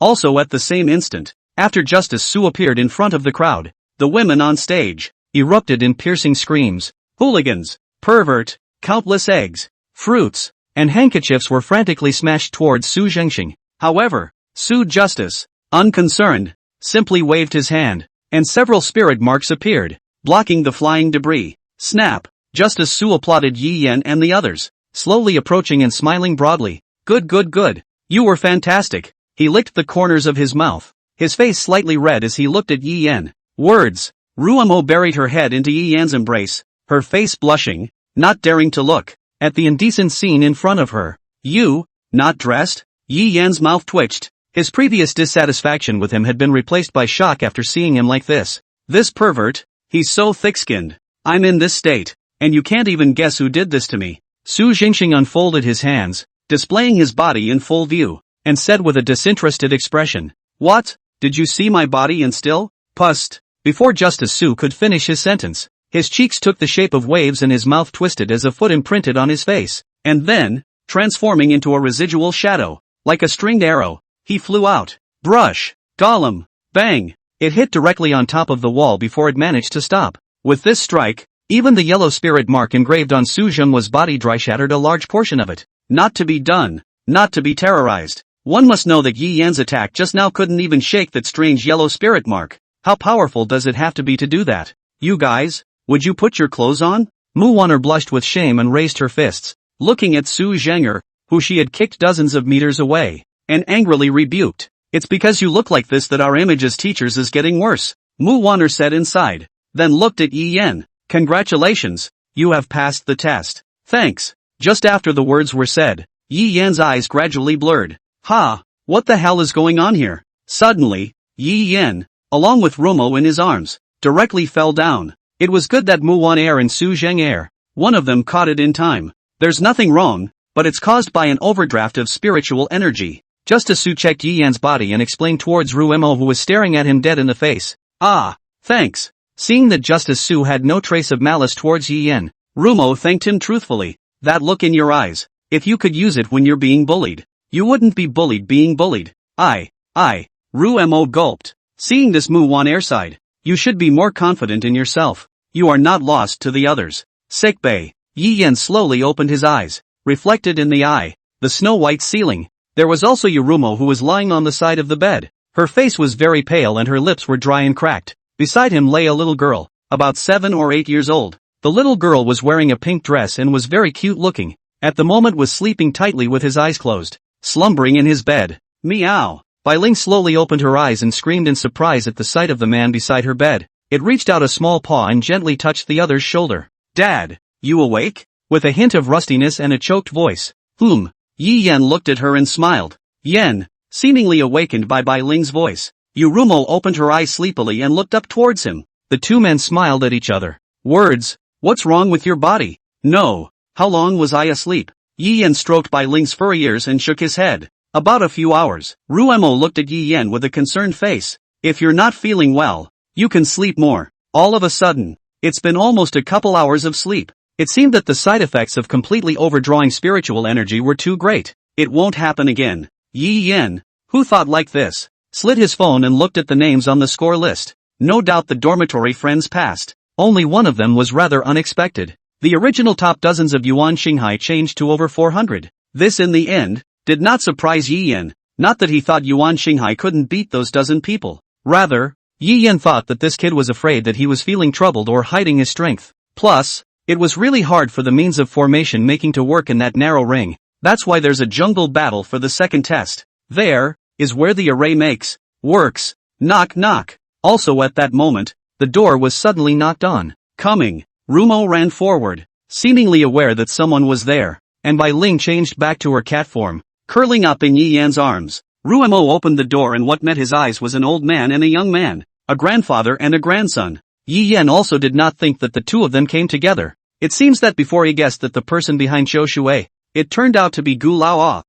Also at the same instant, after Justice Su appeared in front of the crowd, the women on stage erupted in piercing screams. Hooligans, pervert, countless eggs, fruits, and handkerchiefs were frantically smashed towards Su Zhengxing. However, Su Justice, unconcerned, simply waved his hand, and several spirit marks appeared, blocking the flying debris. Snap! Justice Su applauded Yi Yan and the others, slowly approaching and smiling broadly. Good. You were fantastic. He licked the corners of his mouth, his face slightly red as he looked at Yi Yan. Words. Ruomo buried her head into Yi Yan's embrace, her face blushing, not daring to look at the indecent scene in front of her. You, not dressed? Yi Yan's mouth twitched. His previous dissatisfaction with him had been replaced by shock after seeing him like this. This pervert, he's so thick-skinned. I'm in this state, and you can't even guess who did this to me. Su Jingxing unfolded his hands, displaying his body in full view, and said with a disinterested expression, What? Did you see my body and still? Pust. Before Justice Su could finish his sentence, his cheeks took the shape of waves and his mouth twisted as a foot imprinted on his face, and then, transforming into a residual shadow, like a stringed arrow, he flew out. Brush. Golem. Bang. It hit directly on top of the wall before it managed to stop. With this strike, even the yellow spirit mark engraved on Su Zheng's body dry shattered a large portion of it. Not to be done. Not to be terrorized. One must know that Yi Yan's attack just now couldn't even shake that strange yellow spirit mark. How powerful does it have to be to do that? You guys, would you put your clothes on? Mu Wan'er blushed with shame and raised her fists, looking at Su Zheng'er, who she had kicked dozens of meters away, and angrily rebuked. It's because you look like this that our image as teachers is getting worse, Mu Wan'er said inside, then looked at Yi Yan. Congratulations, you have passed the test. Thanks. Just after the words were said, Yi Yan's eyes gradually blurred. Ha! What the hell is going on here? Suddenly, Yi Yan, along with Rumo in his arms, directly fell down. It was good that Mu Wan'er and Su Zheng'er, one of them caught it in time. There's nothing wrong, but it's caused by an overdraft of spiritual energy. Justice Su checked Yi Yan's body and explained towards Rumo, who was staring at him dead in the face. Ah, thanks. Seeing that Justice Su had no trace of malice towards Yi Yan, Rumo thanked him truthfully. That look in your eyes, if you could use it when you're being bullied, you wouldn't be bullied being bullied. Rumo gulped. Seeing this Mu Wan'er sighed. You should be more confident in yourself. You are not lost to the others. Sick Bay. Yi Yan slowly opened his eyes. Reflected in the eye, the snow-white ceiling. There was also Yurumo, who was lying on the side of the bed. Her face was very pale and her lips were dry and cracked. Beside him lay a little girl, about 7 or 8 years old. The little girl was wearing a pink dress and was very cute looking. At the moment was sleeping tightly with his eyes closed, slumbering in his bed. Meow. Bai Ling slowly opened her eyes and screamed in surprise at the sight of the man beside her bed. It reached out a small paw and gently touched the other's shoulder. Dad, you awake? With a hint of rustiness and a choked voice. Yi Yan looked at her and smiled. Yan, seemingly awakened by Bai Ling's voice. Yurumo opened her eyes sleepily and looked up towards him. The two men smiled at each other. Words, what's wrong with your body? No. How long was I asleep? Yi Yan stroked Bai Ling's furry ears and shook his head. About a few hours. Rumo looked at Yi Yan with a concerned face. If you're not feeling well, you can sleep more. All of a sudden, it's been almost a couple hours of sleep. It seemed that the side effects of completely overdrawing spiritual energy were too great. It won't happen again. Yi Yan, who thought like this, slid his phone and looked at the names on the score list. No doubt the dormitory friends passed. Only one of them was rather unexpected. The original top dozens of Yuan Xinghai changed to over 400. This in the end, did not surprise Yi Yan. Not that he thought Yuan Xinghai couldn't beat those dozen people. Rather, Yi Yan thought that this kid was afraid that he was feeling troubled or hiding his strength. Plus, it was really hard for the means of formation making to work in that narrow ring. That's why there's a jungle battle for the second test. There, is where the array makes, works. Knock knock. Also at that moment, the door was suddenly knocked on. Coming. Rumo ran forward, seemingly aware that someone was there, and Bai Ling changed back to her cat form, curling up in Yi Yan's arms. Rumo opened the door and what met his eyes was an old man and a young man, a grandfather and a grandson. Yi Yan also did not think that the two of them came together. It seems that before he guessed that the person behind Qiu Shui, it turned out to be Gu Lao.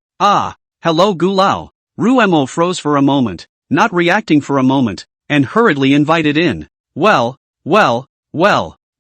Hello Gu Lao. Rumo froze for a moment, not reacting for a moment, and hurriedly invited in. Well.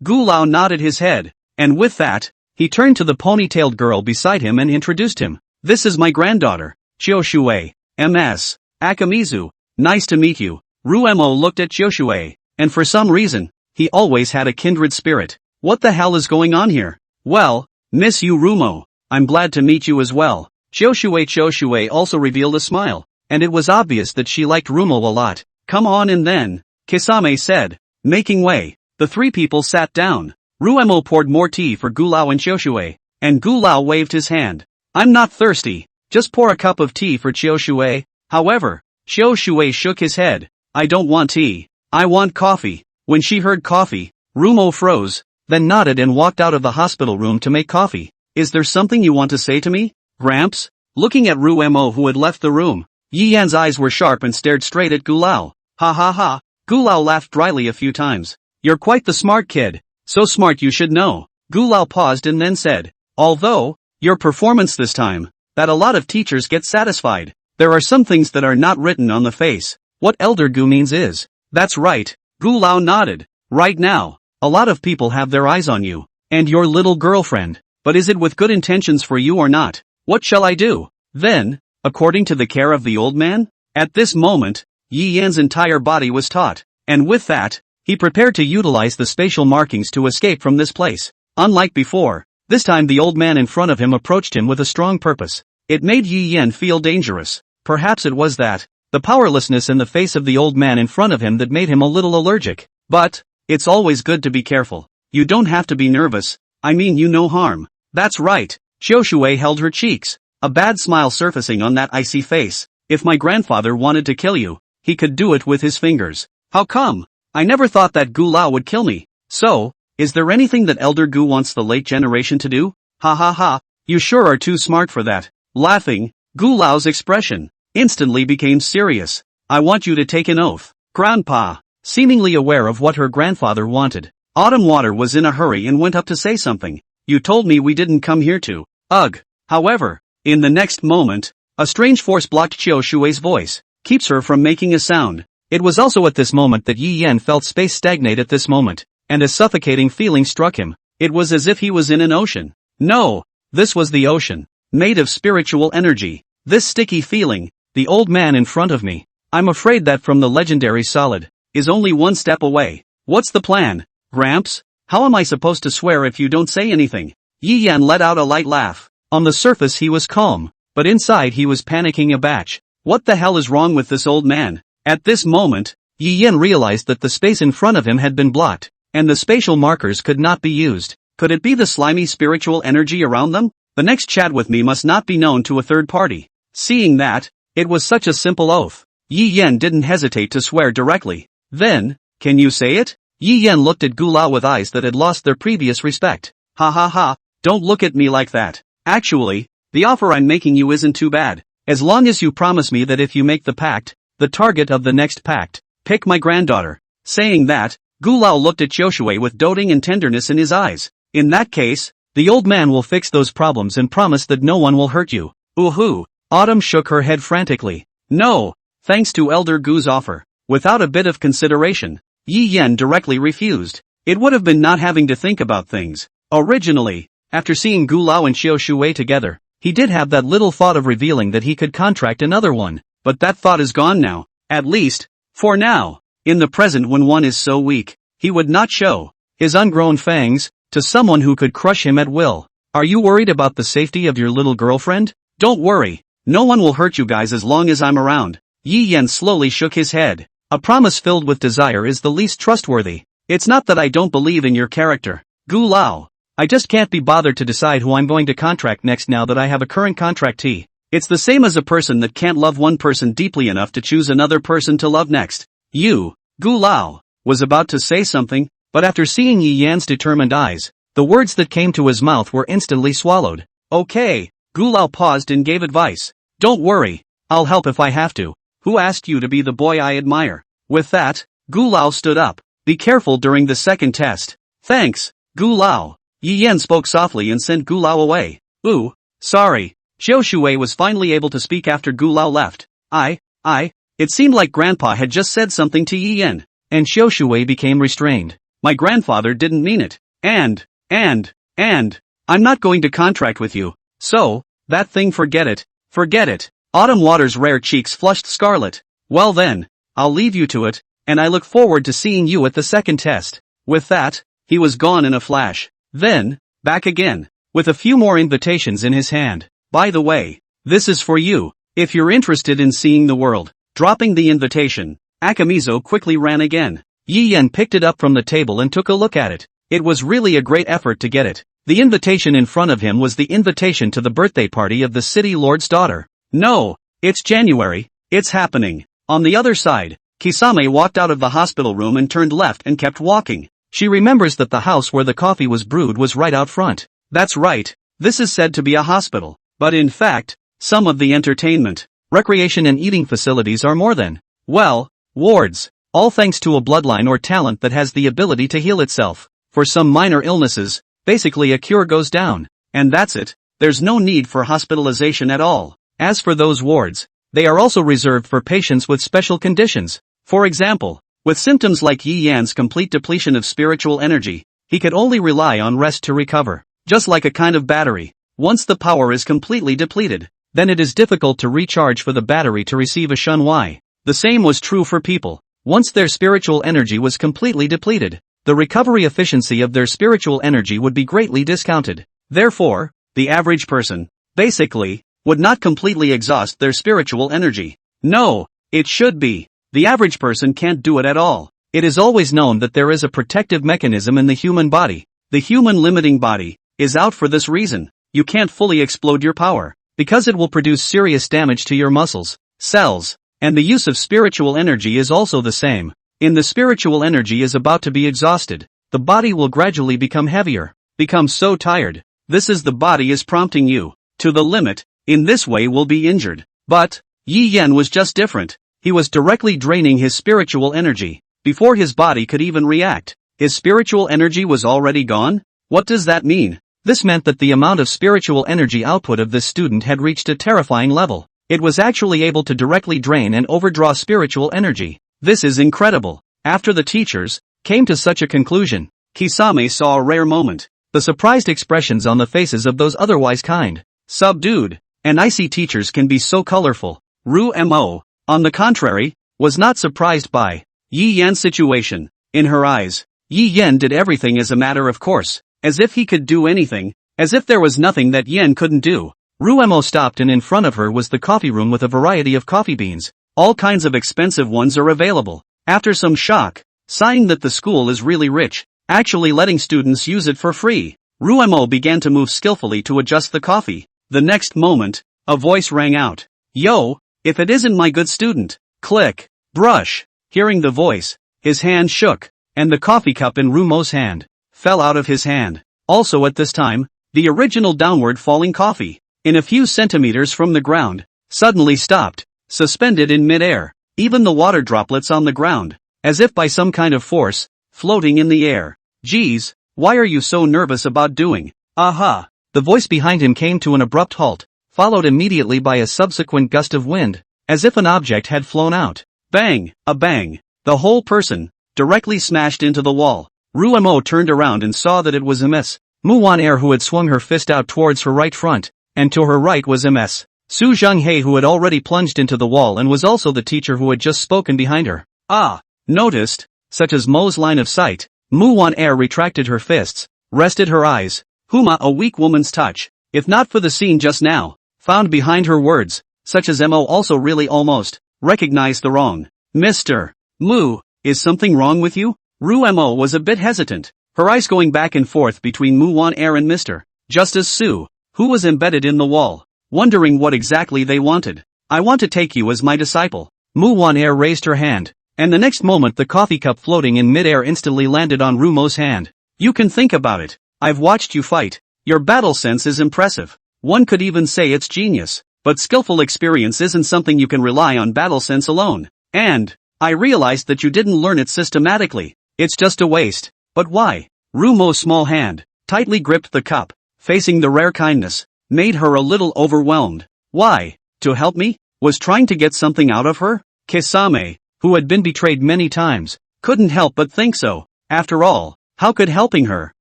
Gu Lao nodded his head, and with that, he turned to the ponytailed girl beside him and introduced him. This is my granddaughter, Qiu Shui, MS. Akamizu. Nice to meet you. Rumo looked at Qiu Shui, and for some reason, he always had a kindred spirit. What the hell is going on here? Well, miss you Rumo. I'm glad to meet you as well. Qiu Shui also revealed a smile, and it was obvious that she liked Rumo a lot. Come on in then, Kisame said, making way. The three people sat down. Rumo poured more tea for Gu Lao and Qiu Shui, and Gu Lao waved his hand. I'm not thirsty, just pour a cup of tea for Qiu Shui. However, Qiu Shui shook his head. I don't want tea. I want coffee. When she heard coffee, Rumo froze, then nodded and walked out of the hospital room to make coffee. Is there something you want to say to me, Gramps? Looking at Rumo who had left the room, Yi Yan's eyes were sharp and stared straight at Gu Lao. Ha ha ha. Gu Lao laughed dryly a few times. You're quite the smart kid. So smart you should know. Gu Lao paused and then said, although, your performance this time, that a lot of teachers get satisfied. There are some things that are not written on the face. What Elder Gu means is, that's right. Gu Lao nodded. Right now, a lot of people have their eyes on you, and your little girlfriend. But is it with good intentions for you or not? What shall I do? Then, according to the care of the old man? At this moment, Yi Yan's entire body was taut, and with that, he prepared to utilize the spatial markings to escape from this place. Unlike before, this time the old man in front of him approached him with a strong purpose. It made Yi Yan feel dangerous. Perhaps it was that, the powerlessness in the face of the old man in front of him that made him a little allergic. But, it's always good to be careful. You don't have to be nervous, I mean you no harm. That's right. Xiaoshui held her cheeks, a bad smile surfacing on that icy face. If my grandfather wanted to kill you, he could do it with his fingers. How come? I never thought that Gu Lao would kill me. So, is there anything that Elder Gu wants the late generation to do? Ha ha ha, you sure are too smart for that. Laughing, Gu Lao's expression instantly became serious. I want you to take an oath. Grandpa, seemingly aware of what her grandfather wanted, Autumn Water was in a hurry and went up to say something. You told me we didn't come here to. Ugh. However, in the next moment, a strange force blocked Qiu Shui's voice, keeps her from making a sound. It was also at this moment that Yi Yan felt space stagnate at this moment, and a suffocating feeling struck him. It was as if he was in an ocean. No, this was the ocean, made of spiritual energy. This sticky feeling, the old man in front of me. I'm afraid that from the legendary solid, is only one step away. What's the plan, Gramps? How am I supposed to swear if you don't say anything? Yi Yan let out a light laugh. On the surface he was calm, but inside he was panicking a batch. What the hell is wrong with this old man? At this moment, Yi Yan realized that the space in front of him had been blocked, and the spatial markers could not be used. Could it be the slimy spiritual energy around them? The next chat with me must not be known to a third party. Seeing that, it was such a simple oath. Yi Yan didn't hesitate to swear directly. Then, can you say it? Yi Yan looked at Gu Lao with eyes that had lost their previous respect. Ha ha ha, don't look at me like that. Actually, the offer I'm making you isn't too bad. As long as you promise me that if you make the pact, the target of the next pact, pick my granddaughter. Saying that, Gu Lao looked at Qiushui with doting and tenderness in his eyes. In that case, the old man will fix those problems and promise that no one will hurt you. Ooh-hoo. Autumn shook her head frantically. No, thanks to Elder Gu's offer. Without a bit of consideration, Yi Yan directly refused. It would have been not having to think about things. Originally, after seeing Gu Lao and Xiao Shui together, he did have that little thought of revealing that he could contract another one, but that thought is gone now. At least, for now. In the present when one is so weak, he would not show his ungrown fangs to someone who could crush him at will. Are you worried about the safety of your little girlfriend? Don't worry, no one will hurt you guys as long as I'm around. Yi Yan slowly shook his head. A promise filled with desire is the least trustworthy. It's not that I don't believe in your character, Gu Lao. I just can't be bothered to decide who I'm going to contract next now that I have a current contractee. It's the same as a person that can't love one person deeply enough to choose another person to love next. You, Gu Lao, was about to say something, but after seeing Yi Yan's determined eyes, the words that came to his mouth were instantly swallowed. Okay, Gu Lao paused and gave advice. Don't worry, I'll help if I have to. Who asked you to be the boy I admire? With that, Gu Lao stood up. Be careful during the second test. Thanks, Gu Lao. Yi Yan spoke softly and sent Gu Lao away. Ooh, sorry. Xiao Shui was finally able to speak after Gu Lao left. It seemed like Grandpa had just said something to Yi Yan, and Xiao Shui became restrained. My grandfather didn't mean it. And, I'm not going to contract with you. So, that thing forget it. Autumn Water's rare cheeks flushed scarlet. Well then, I'll leave you to it, and I look forward to seeing you at the second test. With that, he was gone in a flash. Then, back again, with a few more invitations in his hand. By the way, this is for you, if you're interested in seeing the world. Dropping the invitation, Akamizo quickly ran again. Yi Yan picked it up from the table and took a look at it. It was really a great effort to get it. The invitation in front of him was the invitation to the birthday party of the city lord's daughter. No, it's January, it's happening. On the other side, Kisame walked out of the hospital room and turned left and kept walking. She remembers that the house where the coffee was brewed was right out front. That's right, this is said to be a hospital. But in fact, some of the entertainment, recreation and eating facilities are more than, well, wards. All thanks to a bloodline or talent that has the ability to heal itself. For some minor illnesses, basically a cure goes down. And that's it. There's no need for hospitalization at all. As for those wards, they are also reserved for patients with special conditions. For example, with symptoms like Yi Yan's complete depletion of spiritual energy, he could only rely on rest to recover. Just like a kind of battery. Once the power is completely depleted, then it is difficult to recharge for the battery to receive a shunwai. The same was true for people. Once their spiritual energy was completely depleted, the recovery efficiency of their spiritual energy would be greatly discounted. Therefore, the average person, basically, would not completely exhaust their spiritual energy. No, it should be. The average person can't do it at all. It is always known that there is a protective mechanism in the human body. The human limiting body is out for this reason. You can't fully explode your power, because it will produce serious damage to your muscles, cells, and the use of spiritual energy is also the same. In the spiritual energy is about to be exhausted, the body will gradually become heavier, become so tired. This is the body is prompting you to the limit, in this way will be injured. But Yi Yan was just different. He was directly draining his spiritual energy. Before his body could even react, his spiritual energy was already gone? What does that mean? This meant that the amount of spiritual energy output of this student had reached a terrifying level. It was actually able to directly drain and overdraw spiritual energy. This is incredible. After the teachers came to such a conclusion, Kisame saw a rare moment. The surprised expressions on the faces of those otherwise kind, subdued, and icy teachers can be so colorful. Ru-mo, on the contrary, was not surprised by Yi Yan's situation. In her eyes, Yi Yan did everything as a matter of course, as if he could do anything, as if there was nothing that Yan couldn't do. Ru-mo stopped and in front of her was the coffee room with a variety of coffee beans. All kinds of expensive ones are available. After some shock, sighing that the school is really rich, actually letting students use it for free, Ru-mo began to move skillfully to adjust the coffee. The next moment, a voice rang out. Yo, if it isn't my good student. Click. Brush. Hearing the voice, his hand shook, and the coffee cup in Ru-mo's hand fell out of his hand. Also at this time, the original downward falling coffee, in a few centimeters from the ground, suddenly stopped, suspended in mid-air. Even the water droplets on the ground, as if by some kind of force, floating in the air. Geez, why are you so nervous about doing? Aha! The voice behind him came to an abrupt halt, followed immediately by a subsequent gust of wind, as if an object had flown out. Bang! A bang! The whole person directly smashed into the wall. Ru-mo turned around and saw that it was Ms. Manhwaer who had swung her fist out towards her right front, and to her right was Ms. Su Zhonghei who had already plunged into the wall and was also the teacher who had just spoken behind her. Ah! Noticed, such as Mo's line of sight, Manhwaer retracted her fists, rested her eyes. Huma, a weak woman's touch, if not for the scene just now, found behind her words, such as Mo also really almost recognized the wrong. Mr. Mu, is something wrong with you? Ru-mo was a bit hesitant, her eyes going back and forth between Manhwaer and Mr. Justice Su, who was embedded in the wall, wondering what exactly they wanted. I want to take you as my disciple. Manhwaer raised her hand, and the next moment the coffee cup floating in midair instantly landed on Ru-mo's hand. You can think about it. I've watched you fight. Your battle sense is impressive. One could even say it's genius. But skillful experience isn't something you can rely on battle sense alone. And I realized that you didn't learn it systematically. It's just a waste. But why? Ru-mo's small hand tightly gripped the cup, facing the rare kindness, made her a little overwhelmed. Why? To help me? Was trying to get something out of her? Kisame, who had been betrayed many times, couldn't help but think so. After all, how could helping her,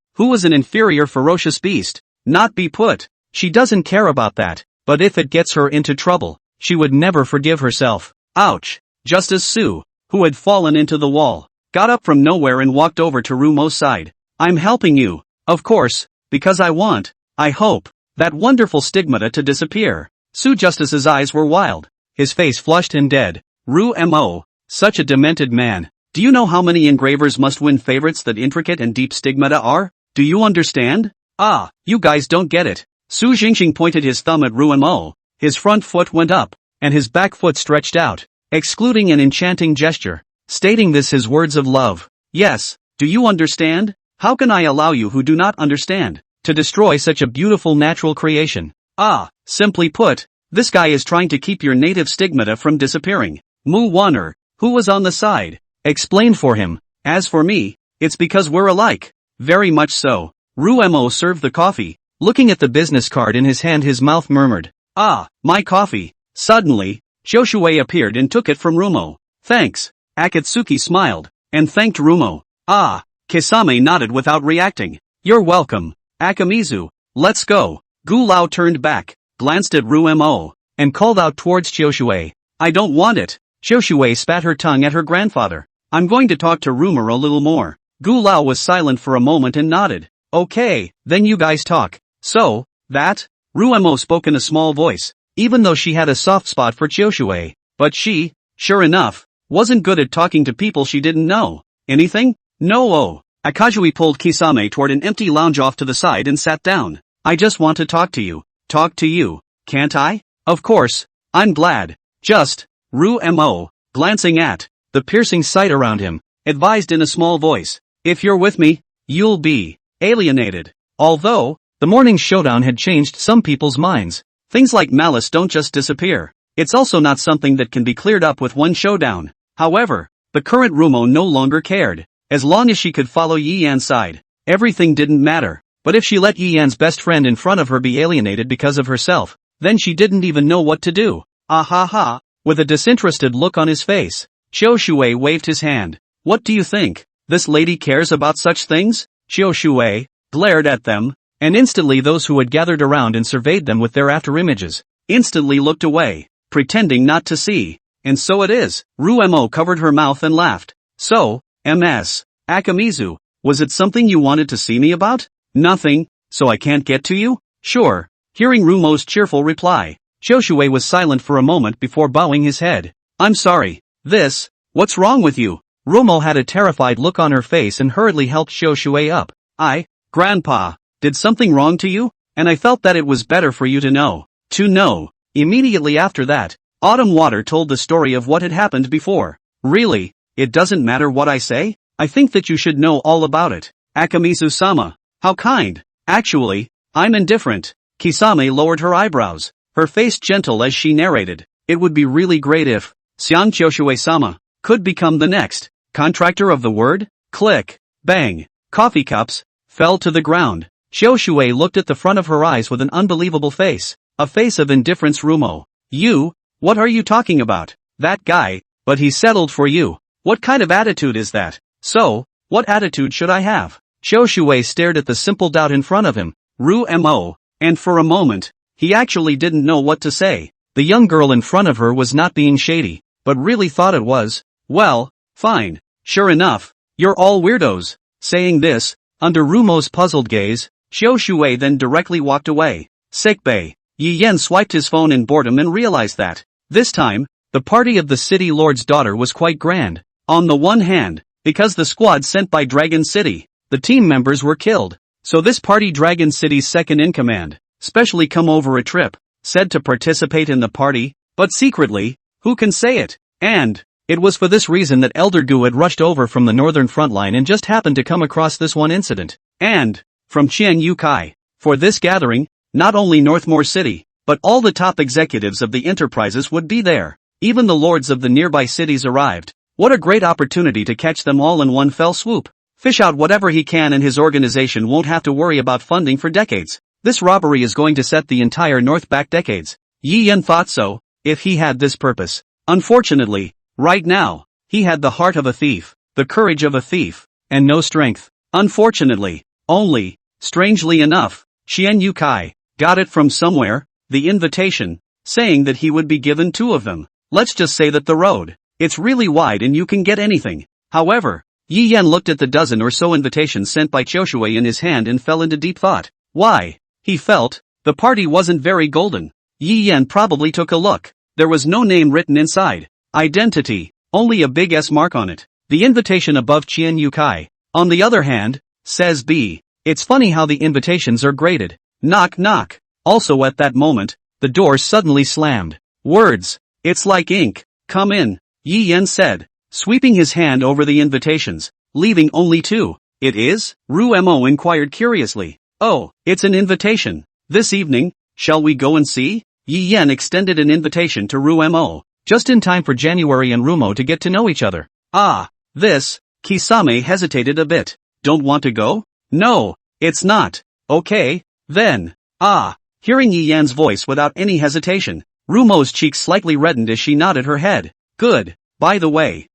who was an inferior ferocious beast, not be put? She doesn't care about that, but if it gets her into trouble, she would never forgive herself. Ouch! Justice Su, who had fallen into the wall, got up from nowhere and walked over to Ru-mo's side. I'm helping you, of course, because I hope, that wonderful stigmata to disappear. Su Justice's eyes were wild, his face flushed and dead. Ru-mo, such a demented man. Do you know how many engravers must win favorites that intricate and deep stigmata are? Do you understand? Ah, you guys don't get it. Su Jingxing pointed his thumb at Ru-mo, his front foot went up, and his back foot stretched out, excluding an enchanting gesture, stating this his words of love. Yes, do you understand? How can I allow you who do not understand, to destroy such a beautiful natural creation? Ah, simply put, this guy is trying to keep your native stigmata from disappearing. Manhwaer, who was on the side, explained for him. As for me, it's because we're alike. Very much so. Ru-mo served the coffee. Looking at the business card in his hand, his mouth murmured, "Ah, my coffee." Suddenly, Joshua appeared and took it from Ru-mo. "Thanks." Akatsuki smiled, and thanked Ru-mo. "Ah." Kisame nodded without reacting. "You're welcome. Akamizu, let's go." Gu Lao turned back, glanced at Ru-mo, and called out towards Joshua. "I don't want it." Joshua spat her tongue at her grandfather. "I'm going to talk to Rumor a little more." Gu Lao was silent for a moment and nodded. "Okay, then you guys talk." "So, that?" Ru-mo spoke in a small voice. even though she had a soft spot for Chioshui. But she, sure enough, wasn't good at talking to people she didn't know. Anything? No. Oh. Akajui pulled Kisame toward an empty lounge off to the side and sat down. I just want to talk to you. Talk to you. Can't I? Of course. I'm glad. Just, Ru-mo, glancing at the piercing sight around him, advised in a small voice. If you're with me, you'll be alienated. Although, the morning's showdown had changed some people's minds. Things like malice don't just disappear. It's also not something that can be cleared up with one showdown. However, the current Rumo no longer cared. As long as she could follow Yi Yan's side, everything didn't matter. But if she let Yi Yan's best friend in front of her be alienated because of herself, then she didn't even know what to do. Ah ha ha. With a disinterested look on his face, Chioshui waved his hand. What do you think? This lady cares about such things? Chioshui glared at them, and instantly those who had gathered around and surveyed them with their afterimages instantly looked away, pretending not to see. And so it is. Ru-mo covered her mouth and laughed. So, Ms. Akamizu, was it something you wanted to see me about? Nothing, so I can't get to you? Sure. Hearing Rumo's cheerful reply, Chioshui was silent for a moment before bowing his head. I'm sorry. What's wrong with you? Rumo had a terrified look on her face and hurriedly helped Chioshui up. Grandpa, did something wrong to you? And I felt that it was better for you to know. Immediately after that, Autumn Water told the story of what had happened before. Really? It doesn't matter what I say? I think that you should know all about it. Akamizu-sama. How kind. Actually, I'm indifferent. Kisame lowered her eyebrows, her face gentle as she narrated. It would be really great if Xian Chioshui-sama could become the next contractor of the word. Click. Bang. Coffee cups fell to the ground. Chioshui looked at the front of her eyes with an unbelievable face. A face of indifference. Rumo. You? What are you talking about? That guy, but he settled for you. What kind of attitude is that? So, what attitude should I have? Chioshui stared at the simple doubt in front of him. Ru-mo. And for a moment, he actually didn't know what to say. The young girl in front of her was not being shady, but really thought it was. Well, fine. Sure enough, you're all weirdos. Saying this, under Rumo's puzzled gaze, Chioshui then directly walked away. Sickbay. Yi Yan swiped his phone in boredom and realized that, this time, the party of the city lord's daughter was quite grand. On the one hand, because the squad sent by Dragon City, the team members were killed. So this party, Dragon City's second-in-command, specially come over a trip, said to participate in the party, but secretly, who can say it? And it was for this reason that Elder Gu had rushed over from the northern front line and just happened to come across this one incident. And from Qian Yukai, for this gathering, not only Northmore City, but all the top executives of the enterprises would be there. Even the lords of the nearby cities arrived. What a great opportunity to catch them all in one fell swoop. Fish out whatever he can and his organization won't have to worry about funding for decades. This robbery is going to set the entire North back decades. Yi Yan thought so, if he had this purpose. Unfortunately, right now, he had the heart of a thief, the courage of a thief, and no strength. Unfortunately, only, strangely enough, Qian Yukai got it from somewhere, the invitation, saying that he would be given 2 of them. Let's just say that the road, it's really wide and you can get anything. However, Yi Yan looked at the dozen or so invitations sent by Chioshui in his hand and fell into deep thought. Why? He felt, the party wasn't very golden. Yi Yan probably took a look. There was no name written inside. Identity, only a big S mark on it. The invitation above Qian Yukai, on the other hand, says B. It's funny how the invitations are graded. Knock knock. Also at that moment, the door suddenly slammed. Words. It's like ink. Come in, Yi Yan said, sweeping his hand over the invitations, leaving only 2. It is? Ru-mo inquired curiously. Oh, it's an invitation. This evening, shall we go and see? Yi Yan extended an invitation to Ru-mo, just in time for January and Rumo to get to know each other. Kisame hesitated a bit. Don't want to go? No, it's not. Okay, then. Hearing Yi Yan's voice without any hesitation, Rumo's cheeks slightly reddened as she nodded her head. Good. By the way,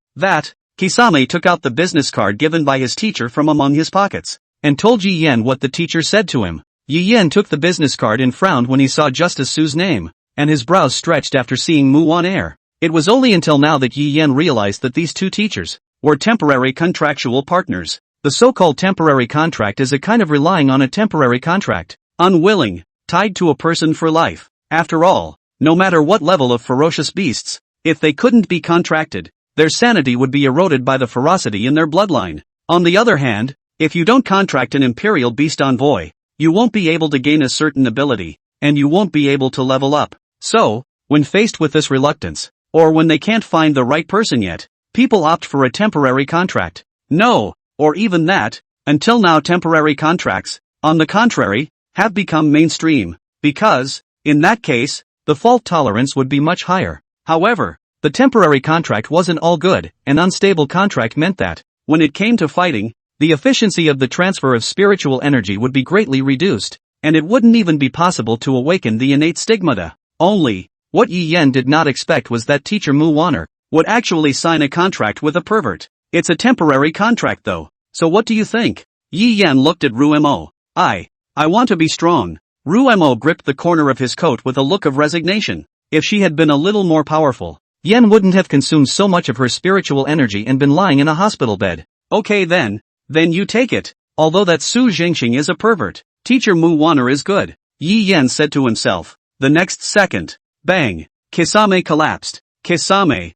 Kisame took out the business card given by his teacher from among his pockets, and told Yi Yan what the teacher said to him. Yi Yan took the business card and frowned when he saw Justice Su's name, and his brows stretched after seeing Mu on air. It was only until now that Yi Yan realized that these 2 teachers were temporary contractual partners. The so-called temporary contract is a kind of relying on a temporary contract, unwilling, tied to a person for life. After all, no matter what level of ferocious beasts, if they couldn't be contracted, their sanity would be eroded by the ferocity in their bloodline. On the other hand, if you don't contract an imperial beast envoy, you won't be able to gain a certain ability, and you won't be able to level up. So, when faced with this reluctance, or when they can't find the right person yet, people opt for a temporary contract. No, or even that, until now temporary contracts, on the contrary, have become mainstream, because, in that case, the fault tolerance would be much higher. However, the temporary contract wasn't all good. An unstable contract meant that, when it came to fighting, the efficiency of the transfer of spiritual energy would be greatly reduced, and it wouldn't even be possible to awaken the innate stigmata. Only, what Yi Yan did not expect was that teacher Mu Wan'er would actually sign a contract with a pervert. It's a temporary contract though, so what do you think? Yi Yan looked at Ruemo. I want to be strong. Ruemo gripped the corner of his coat with a look of resignation. If she had been a little more powerful, Yan wouldn't have consumed so much of her spiritual energy and been lying in a hospital bed. Okay then you take it. Although that Su Jingxing is a pervert, teacher Mu Wan'er is good, Yi Yan said to himself. The next second, bang, Kisame collapsed. Kisame,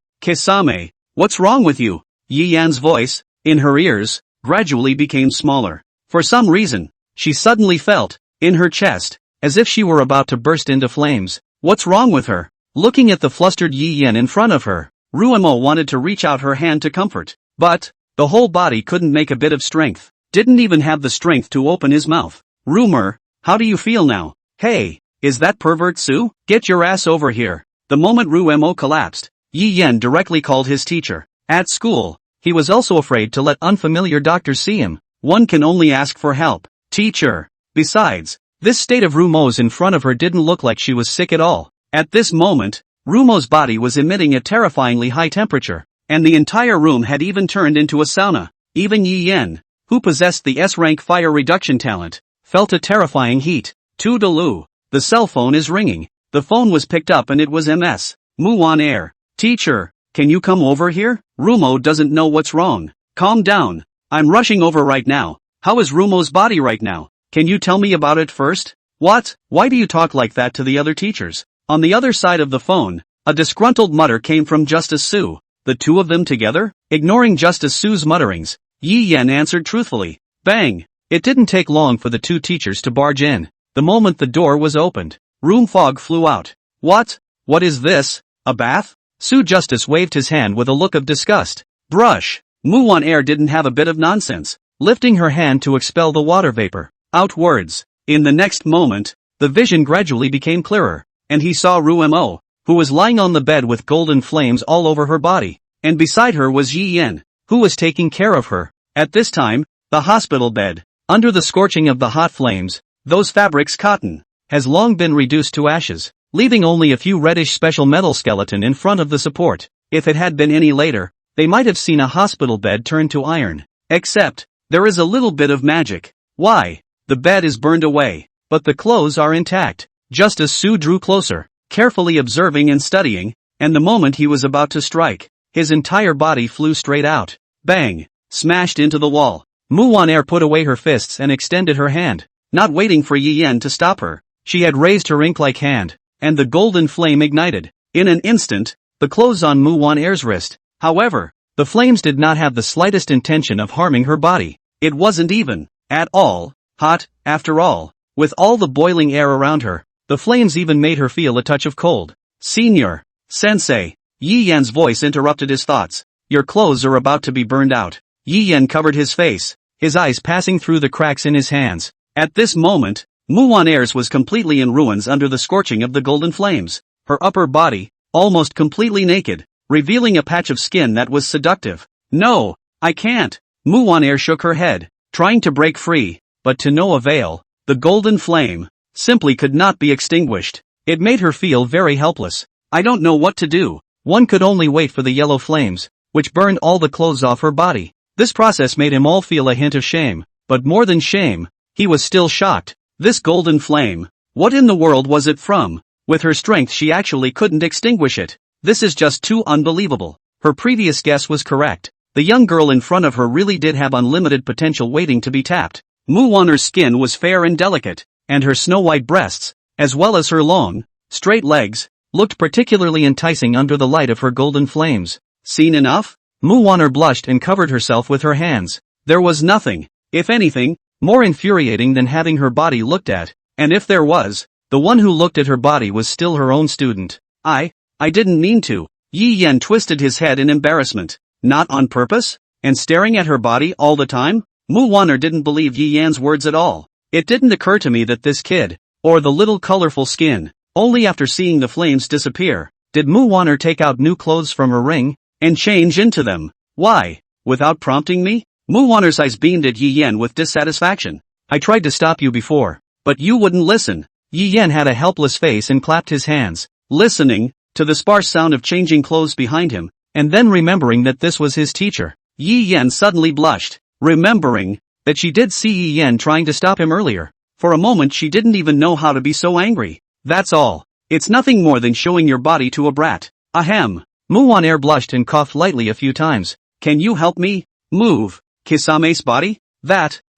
what's wrong with you? Yi Yan's voice, in her ears, gradually became smaller. For some reason, she suddenly felt, in her chest, as if she were about to burst into flames. What's wrong with her? Looking at the flustered Yi Yan in front of her, Ruemo wanted to reach out her hand to comfort, but the whole body couldn't make a bit of strength, didn't even have the strength to open his mouth. Rumor, how do you feel now? Hey, is that pervert Su? Get your ass over here. The moment Ruemo collapsed, Yi Yan directly called his teacher. At school, he was also afraid to let unfamiliar doctors see him. One can only ask for help. Teacher. Besides, this state of Rumo's in front of her didn't look like she was sick at all. At this moment, Rumo's body was emitting a terrifyingly high temperature, and the entire room had even turned into a sauna. Even Yi Yan, who possessed the S-rank fire reduction talent, felt a terrifying heat. Toodaloo. The cell phone is ringing. The phone was picked up and it was Ms. Mu Wan'er. Teacher, can you come over here? Rumo doesn't know what's wrong. Calm down. I'm rushing over right now. How is Rumo's body right now? Can you tell me about it first? What? Why do you talk like that to the other teachers? On the other side of the phone, a disgruntled mutter came from Justice Su. The two of them together? Ignoring Justice Su's mutterings, Yi Yan answered truthfully. Bang! It didn't take long for the two teachers to barge in. The moment the door was opened, room fog flew out. What? What is this? A bath? Su Justice waved his hand with a look of disgust. Brush. Mu Wan'er didn't have a bit of nonsense, lifting her hand to expel the water vapor outwards. In the next moment, the vision gradually became clearer, and he saw Ruemo, who was lying on the bed with golden flames all over her body, and beside her was Yi Yan, who was taking care of her. At this time, the hospital bed, under the scorching of the hot flames, those fabrics cotton, has long been reduced to ashes, leaving only a few reddish special metal skeleton in front of the support. If it had been any later, they might have seen a hospital bed turn to iron. Except, there is a little bit of magic. Why? The bed is burned away, but the clothes are intact. Justice Su drew closer, carefully observing and studying, and the moment he was about to strike, his entire body flew straight out. Bang! Smashed into the wall. Mu Wan'er put away her fists and extended her hand, not waiting for Yi Yan to stop her. She had raised her ink-like hand, and the golden flame ignited. In an instant, the clothes on Mu Wan'er's wrist. However, the flames did not have the slightest intention of harming her body. It wasn't even, at all, hot, after all. With all the boiling air around her, the flames even made her feel a touch of cold. Senior. Sensei. Yi Yan's voice interrupted his thoughts. Your clothes are about to be burned out. Yi Yan covered his face, his eyes passing through the cracks in his hands. At this moment, Mu Wan'er's was completely in ruins under the scorching of the golden flames. Her upper body, almost completely naked, revealing a patch of skin that was seductive. No, I can't. Mu Wan'er shook her head, trying to break free, but to no avail. The golden flame simply could not be extinguished. It made her feel very helpless. I don't know what to do. One could only wait for the yellow flames, which burned all the clothes off her body. This process made him all feel a hint of shame, but more than shame, he was still shocked. This golden flame, what in the world was it from? With her strength she actually couldn't extinguish it. This is just too unbelievable. Her previous guess was correct. The young girl in front of her really did have unlimited potential waiting to be tapped. Mu Wan'er's skin was fair and delicate, and her snow-white breasts, as well as her long, straight legs, looked particularly enticing under the light of her golden flames. Seen enough? Muwaner blushed and covered herself with her hands. There was nothing, if anything, more infuriating than having her body looked at, and if there was, the one who looked at her body was still her own student. I didn't mean to. Yi Yan twisted his head in embarrassment. Not on purpose? And staring at her body all the time? Muwaner didn't believe Yi Yan's words at all. It didn't occur to me that this kid, or the little colorful skin, only after seeing the flames disappear, did Muwaner take out new clothes from her ring, and change into them. Why? Without prompting me? Muwaner's eyes beamed at Yi Yan with dissatisfaction. I tried to stop you before, but you wouldn't listen. Yi Yan had a helpless face and clapped his hands, listening to the sparse sound of changing clothes behind him, and then remembering that this was his teacher. Yi Yan suddenly blushed, remembering that she did see Yi Yan trying to stop him earlier. For a moment she didn't even know how to be so angry. That's all. It's nothing more than showing your body to a brat. Ahem. Muwaner blushed and coughed lightly a few times. Can you help me move Kisame's body?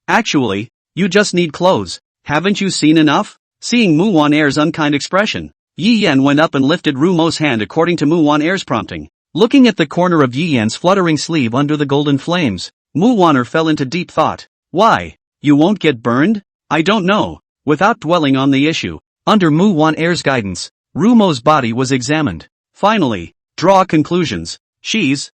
Actually, you just need clothes. Haven't you seen enough? Seeing Muwaner's unkind expression, Yi Yan went up and lifted Rumo's hand according to Muwaner's prompting. Looking at the corner of Yi Yan's fluttering sleeve under the golden flames, Muwaner fell into deep thought. Why? You won't get burned? I don't know. Without dwelling on the issue, under Muwaner's guidance, Rumo's body was examined. Finally, draw conclusions. She's,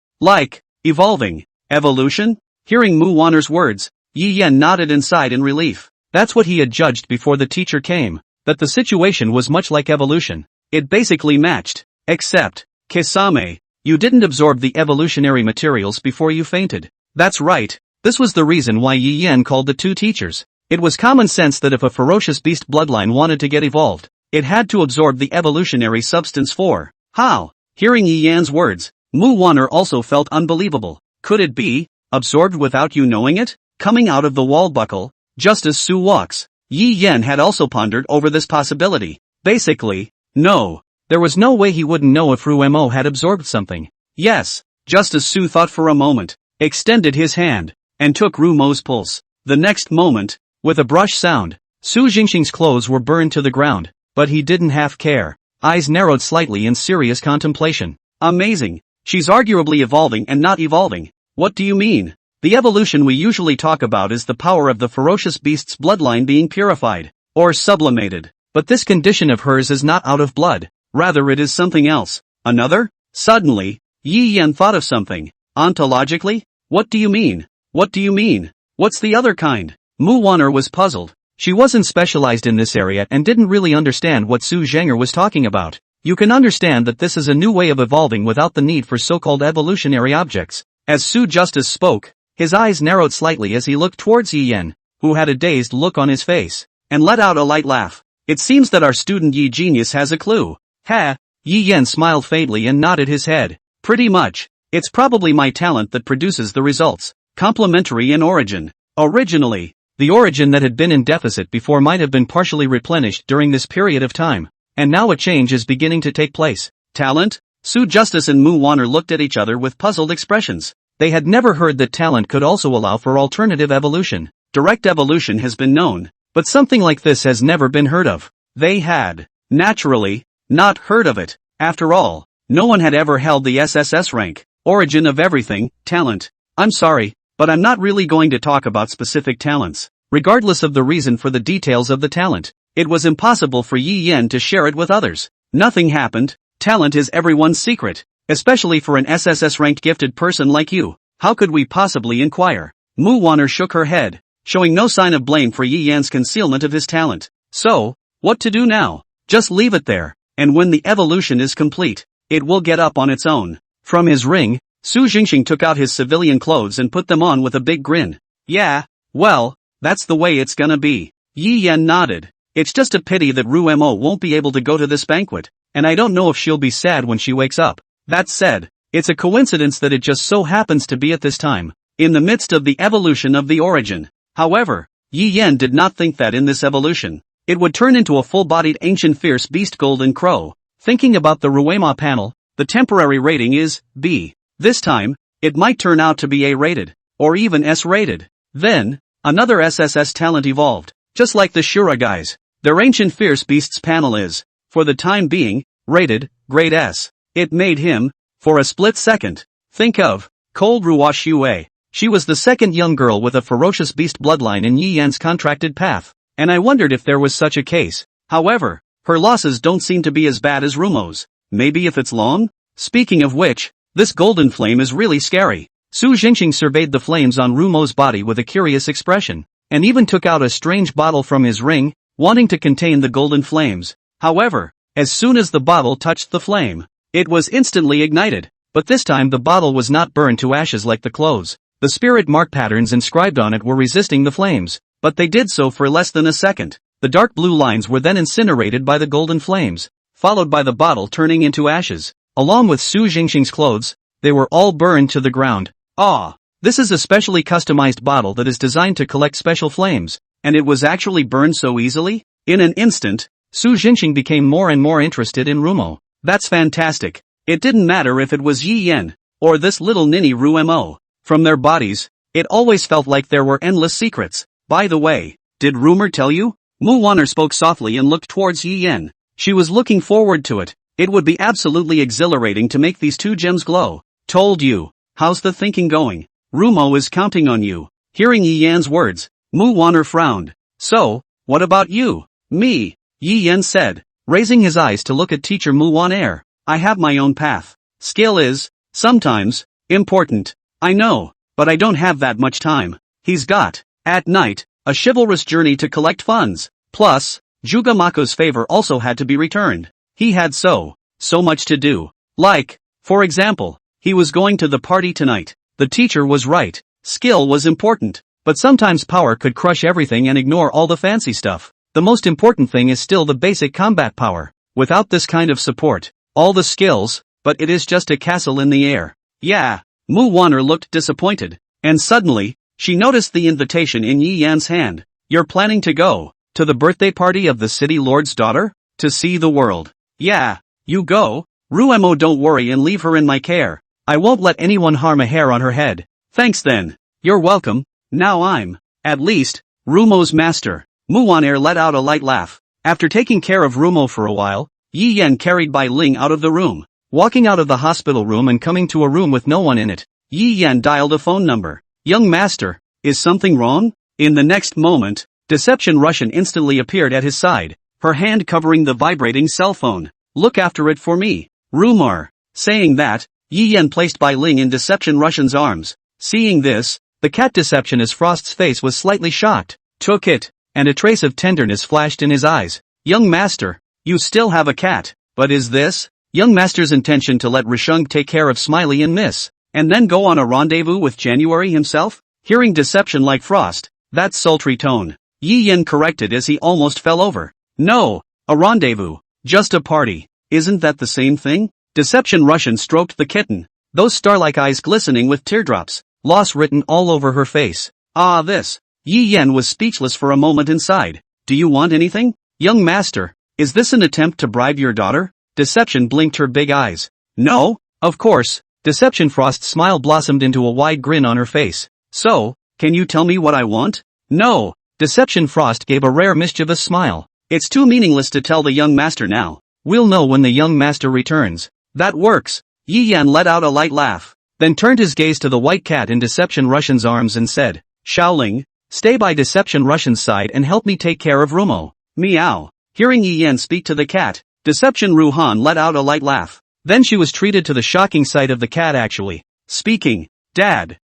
evolving. Evolution? Hearing Muwaner's words, Yi Yan nodded and sighed in relief. That's what he had judged before the teacher came, that the situation was much like evolution. It basically matched. Except, Kisame, you didn't absorb the evolutionary materials before you fainted. That's right. This was the reason why Yi Yan called the two teachers. It was common sense that if a ferocious beast bloodline wanted to get evolved, it had to absorb the evolutionary substance for. How? Hearing Yi Yan's words, Muwaner also felt unbelievable. Could it be absorbed without you knowing it? Coming out of the wall buckle, just as Su walks. Yi Yan had also pondered over this possibility. Basically, no. There was no way he wouldn't know if Ruemo had absorbed something. Yes, just as Su thought for a moment, extended his hand, and took Rumo's pulse. The next moment, with a brush sound, Su Jingxing's clothes were burned to the ground, but he didn't half care. Eyes narrowed slightly in serious contemplation. Amazing. She's arguably evolving and not evolving. What do you mean? The evolution we usually talk about is the power of the ferocious beast's bloodline being purified, or sublimated. But this condition of hers is not out of blood. Rather it is something else. Another? Suddenly, Yi Yan thought of something. Ontologically? What do you mean? What do you mean? What's the other kind? Muwaner was puzzled. She wasn't specialized in this area and didn't really understand what Su Zhanger was talking about. You can understand that this is a new way of evolving without the need for so-called evolutionary objects. As Su Justice spoke, his eyes narrowed slightly as he looked towards Yi Yan, who had a dazed look on his face, and let out a light laugh. It seems that our student Yi Genius has a clue. Ha! Yi Yan smiled faintly and nodded his head. Pretty much. It's probably my talent that produces the results. Complementary in origin. Originally, the origin that had been in deficit before might have been partially replenished during this period of time, and now a change is beginning to take place. Talent? Su Justice and Muwaner looked at each other with puzzled expressions. They had never heard that talent could also allow for alternative evolution. Direct evolution has been known, but something like this has never been heard of. They had, naturally, not heard of it. After all, no one had ever held the SSS rank. Origin of everything, talent. I'm sorry, but I'm not really going to talk about specific talents. Regardless of the reason for the details of the talent, it was impossible for Yi Yan to share it with others. Nothing happened. Talent is everyone's secret, especially for an SSS-ranked gifted person like you. How could we possibly inquire? Muwaner shook her head, showing no sign of blame for Yi Yan's concealment of his talent. So, what to do now? Just leave it there, and when the evolution is complete, it will get up on its own. From his ring, Su Jingxing took out his civilian clothes and put them on with a big grin. Yeah, well, that's the way it's gonna be. Yi Yan nodded. It's just a pity that Ruemo won't be able to go to this banquet, and I don't know if she'll be sad when she wakes up. That said, it's a coincidence that it just so happens to be at this time, in the midst of the evolution of the origin. However, Yi Yan did not think that in this evolution, it would turn into a full-bodied ancient fierce beast golden crow. Thinking about the Ruema panel, the temporary rating is B. This time, it might turn out to be A-rated, or even S-rated. Then, another SSS talent evolved, just like the Shura guys. Their ancient fierce beasts panel is, for the time being, Rated, grade S. It made him, for a split second, think of Cold Ruwash Yue. She was the second young girl with a ferocious beast bloodline in Yi Yan's contracted path, and I wondered if there was such a case. However, her losses don't seem to be as bad as Rumo's. Maybe if it's long? Speaking of which, this golden flame is really scary. Su Jingxing surveyed the flames on Rumo's body with a curious expression, and even took out a strange bottle from his ring, wanting to contain the golden flames. However, as soon as the bottle touched the flame, it was instantly ignited, but this time the bottle was not burned to ashes like the clothes. The spirit mark patterns inscribed on it were resisting the flames, but they did so for less than a second. The dark blue lines were then incinerated by the golden flames, followed by the bottle turning into ashes. Along with Su Jingxing's clothes, they were all burned to the ground. Ah! This is a specially customized bottle that is designed to collect special flames, and it was actually burned so easily? In an instant, Su Jingxing became more and more interested in Rumo. That's fantastic. It didn't matter if it was Yi Yan, or this little ninny Rumo. From their bodies, it always felt like there were endless secrets. By the way, did rumor tell you? Mu Wan'er spoke softly and looked towards Yi Yan. She was looking forward to it. It would be absolutely exhilarating to make these two gems glow. Told you. How's the thinking going? Rumo is counting on you. Hearing Yi Yan's words, Mu Wan'er frowned. So, what about you? Me, Yi Yan said, raising his eyes to look at teacher Mu Wan'er. I have my own path. Skill is, sometimes, important. I know, but I don't have that much time. He's got, at night, a chivalrous journey to collect funds. Plus, Juga Mako's favor also had to be returned. He had so much to do. Like, for example, he was going to the party tonight. The teacher was right. Skill was important, but sometimes power could crush everything and ignore all the fancy stuff. The most important thing is still the basic combat power. Without this kind of support, all the skills, but it is just a castle in the air. Yeah, Mu Wan'er looked disappointed, and suddenly, she noticed the invitation in Yi Yan's hand. You're planning to go to the birthday party of the city lord's daughter? To see the world. Yeah, you go. Rumo, don't worry and leave her in my care. I won't let anyone harm a hair on her head. Thanks then. You're welcome. Now I'm, at least, Rumo's master. Mu Wan'er let out a light laugh. After taking care of Rumo for a while, Yi Yan carried Bai Ling out of the room. Walking out of the hospital room and coming to a room with no one in it, Yi Yan dialed a phone number. Young master, is something wrong? In the next moment, Deception Russian instantly appeared at his side, her hand covering the vibrating cell phone. Look after it for me, Rumor. Saying that, Yi Yan placed Bai Ling in Deception Russian's arms. Seeing this, the cat Deceptionist Frost's face was slightly shocked. Took it, and a trace of tenderness flashed in his eyes. Young master, you still have a cat, but is this young master's intention to let Rishung take care of Smiley and Miss, and then go on a rendezvous with January himself? Hearing Deception like Frost, that sultry tone, Yi Yan corrected as he almost fell over. No, a rendezvous, just a party. Isn't that the same thing? Deception Russian stroked the kitten, those star-like eyes glistening with teardrops, loss written all over her face. Ah, this. Yi Yan was speechless for a moment inside. Do you want anything? Young master, is this an attempt to bribe your daughter? Deception blinked her big eyes. No, of course. Deception Frost's smile blossomed into a wide grin on her face. So, can you tell me what I want? No. Deception Frost gave a rare mischievous smile. It's too meaningless to tell the young master now. We'll know when the young master returns. That works. Yi Yan let out a light laugh, then turned his gaze to the white cat in Deception Russian's arms and said, Shaoling, stay by Deception Russian's side and help me take care of Rumo. Meow. Hearing Yi Yan speak to the cat, Deception Ruhan let out a light laugh. Then she was treated to the shocking sight of the cat actually speaking. Dad,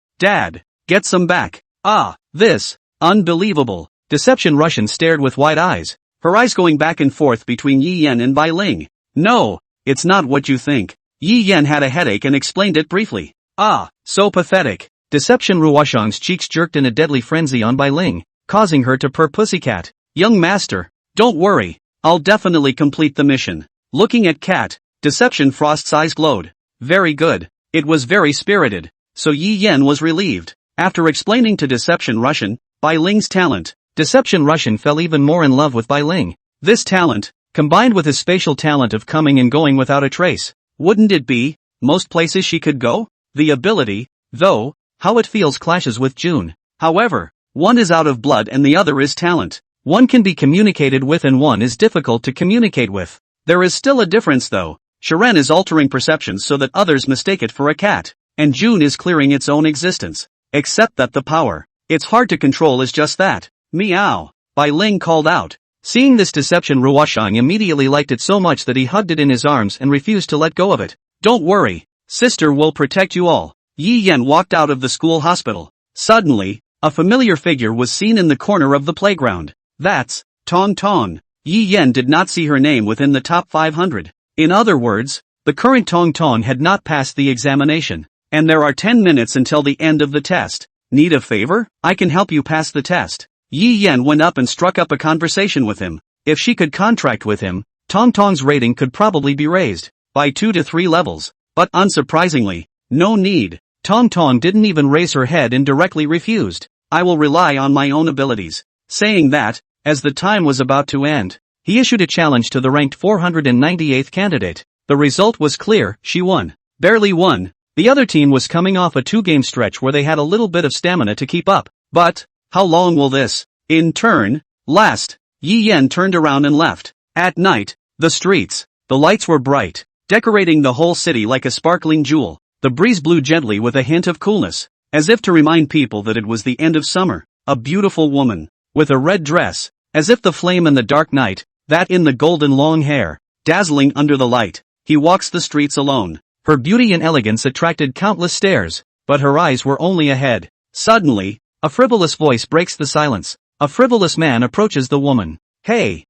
get some back. Ah, this, unbelievable. Deception Russian stared with wide eyes, her eyes going back and forth between Yi Yan and Bai Ling. No, it's not what you think. Yi Yan had a headache and explained it briefly. Ah, so pathetic. Deception Ruoshang's cheeks jerked in a deadly frenzy on Bai Ling, causing her to purr pussycat. Young master, don't worry, I'll definitely complete the mission. Looking at Cat, Deception Frost's eyes glowed. Very good. It was very spirited. So Yi Yan was relieved. After explaining to Deception Russian, Bai Ling's talent, Deception Russian fell even more in love with Bai Ling. This talent, combined with his spatial talent of coming and going without a trace, wouldn't it be most places she could go? The ability, though, how it feels clashes with June. However, one is out of blood and the other is talent. One can be communicated with and one is difficult to communicate with. There is still a difference though. Sharon is altering perceptions so that others mistake it for a cat, and June is clearing its own existence. Except that the power it's hard to control is just that. Meow. Bai Ling called out. Seeing this deception, Ruoshang immediately liked it so much that he hugged it in his arms and refused to let go of it. Don't worry. Sister will protect you all. Yi Yan walked out of the school hospital. Suddenly, a familiar figure was seen in the corner of the playground. That's Tong Tong. Yi Yan did not see her name within the top 500. In other words, the current Tong Tong had not passed the examination. And there are 10 minutes until the end of the test. Need a favor? I can help you pass the test. Yi Yan went up and struck up a conversation with him. If she could contract with him, Tong Tong's rating could probably be raised by 2 to 3 levels. But unsurprisingly, no need. Tong Tong didn't even raise her head and directly refused. I will rely on my own abilities. Saying that, as the time was about to end, he issued a challenge to the ranked 498th candidate. The result was clear, she won. Barely won. The other team was coming off a 2-game stretch where they had a little bit of stamina to keep up. But, how long will this, in turn, last? Yi Yan turned around and left. At night, the streets, the lights were bright, decorating the whole city like a sparkling jewel. The breeze blew gently with a hint of coolness, as if to remind people that it was the end of summer. A beautiful woman, with a red dress, as if the flame in the dark night, that in the golden long hair, dazzling under the light. He walks the streets alone. Her beauty and elegance attracted countless stares, but her eyes were only ahead. Suddenly, a frivolous voice breaks the silence. A frivolous man approaches the woman. Hey,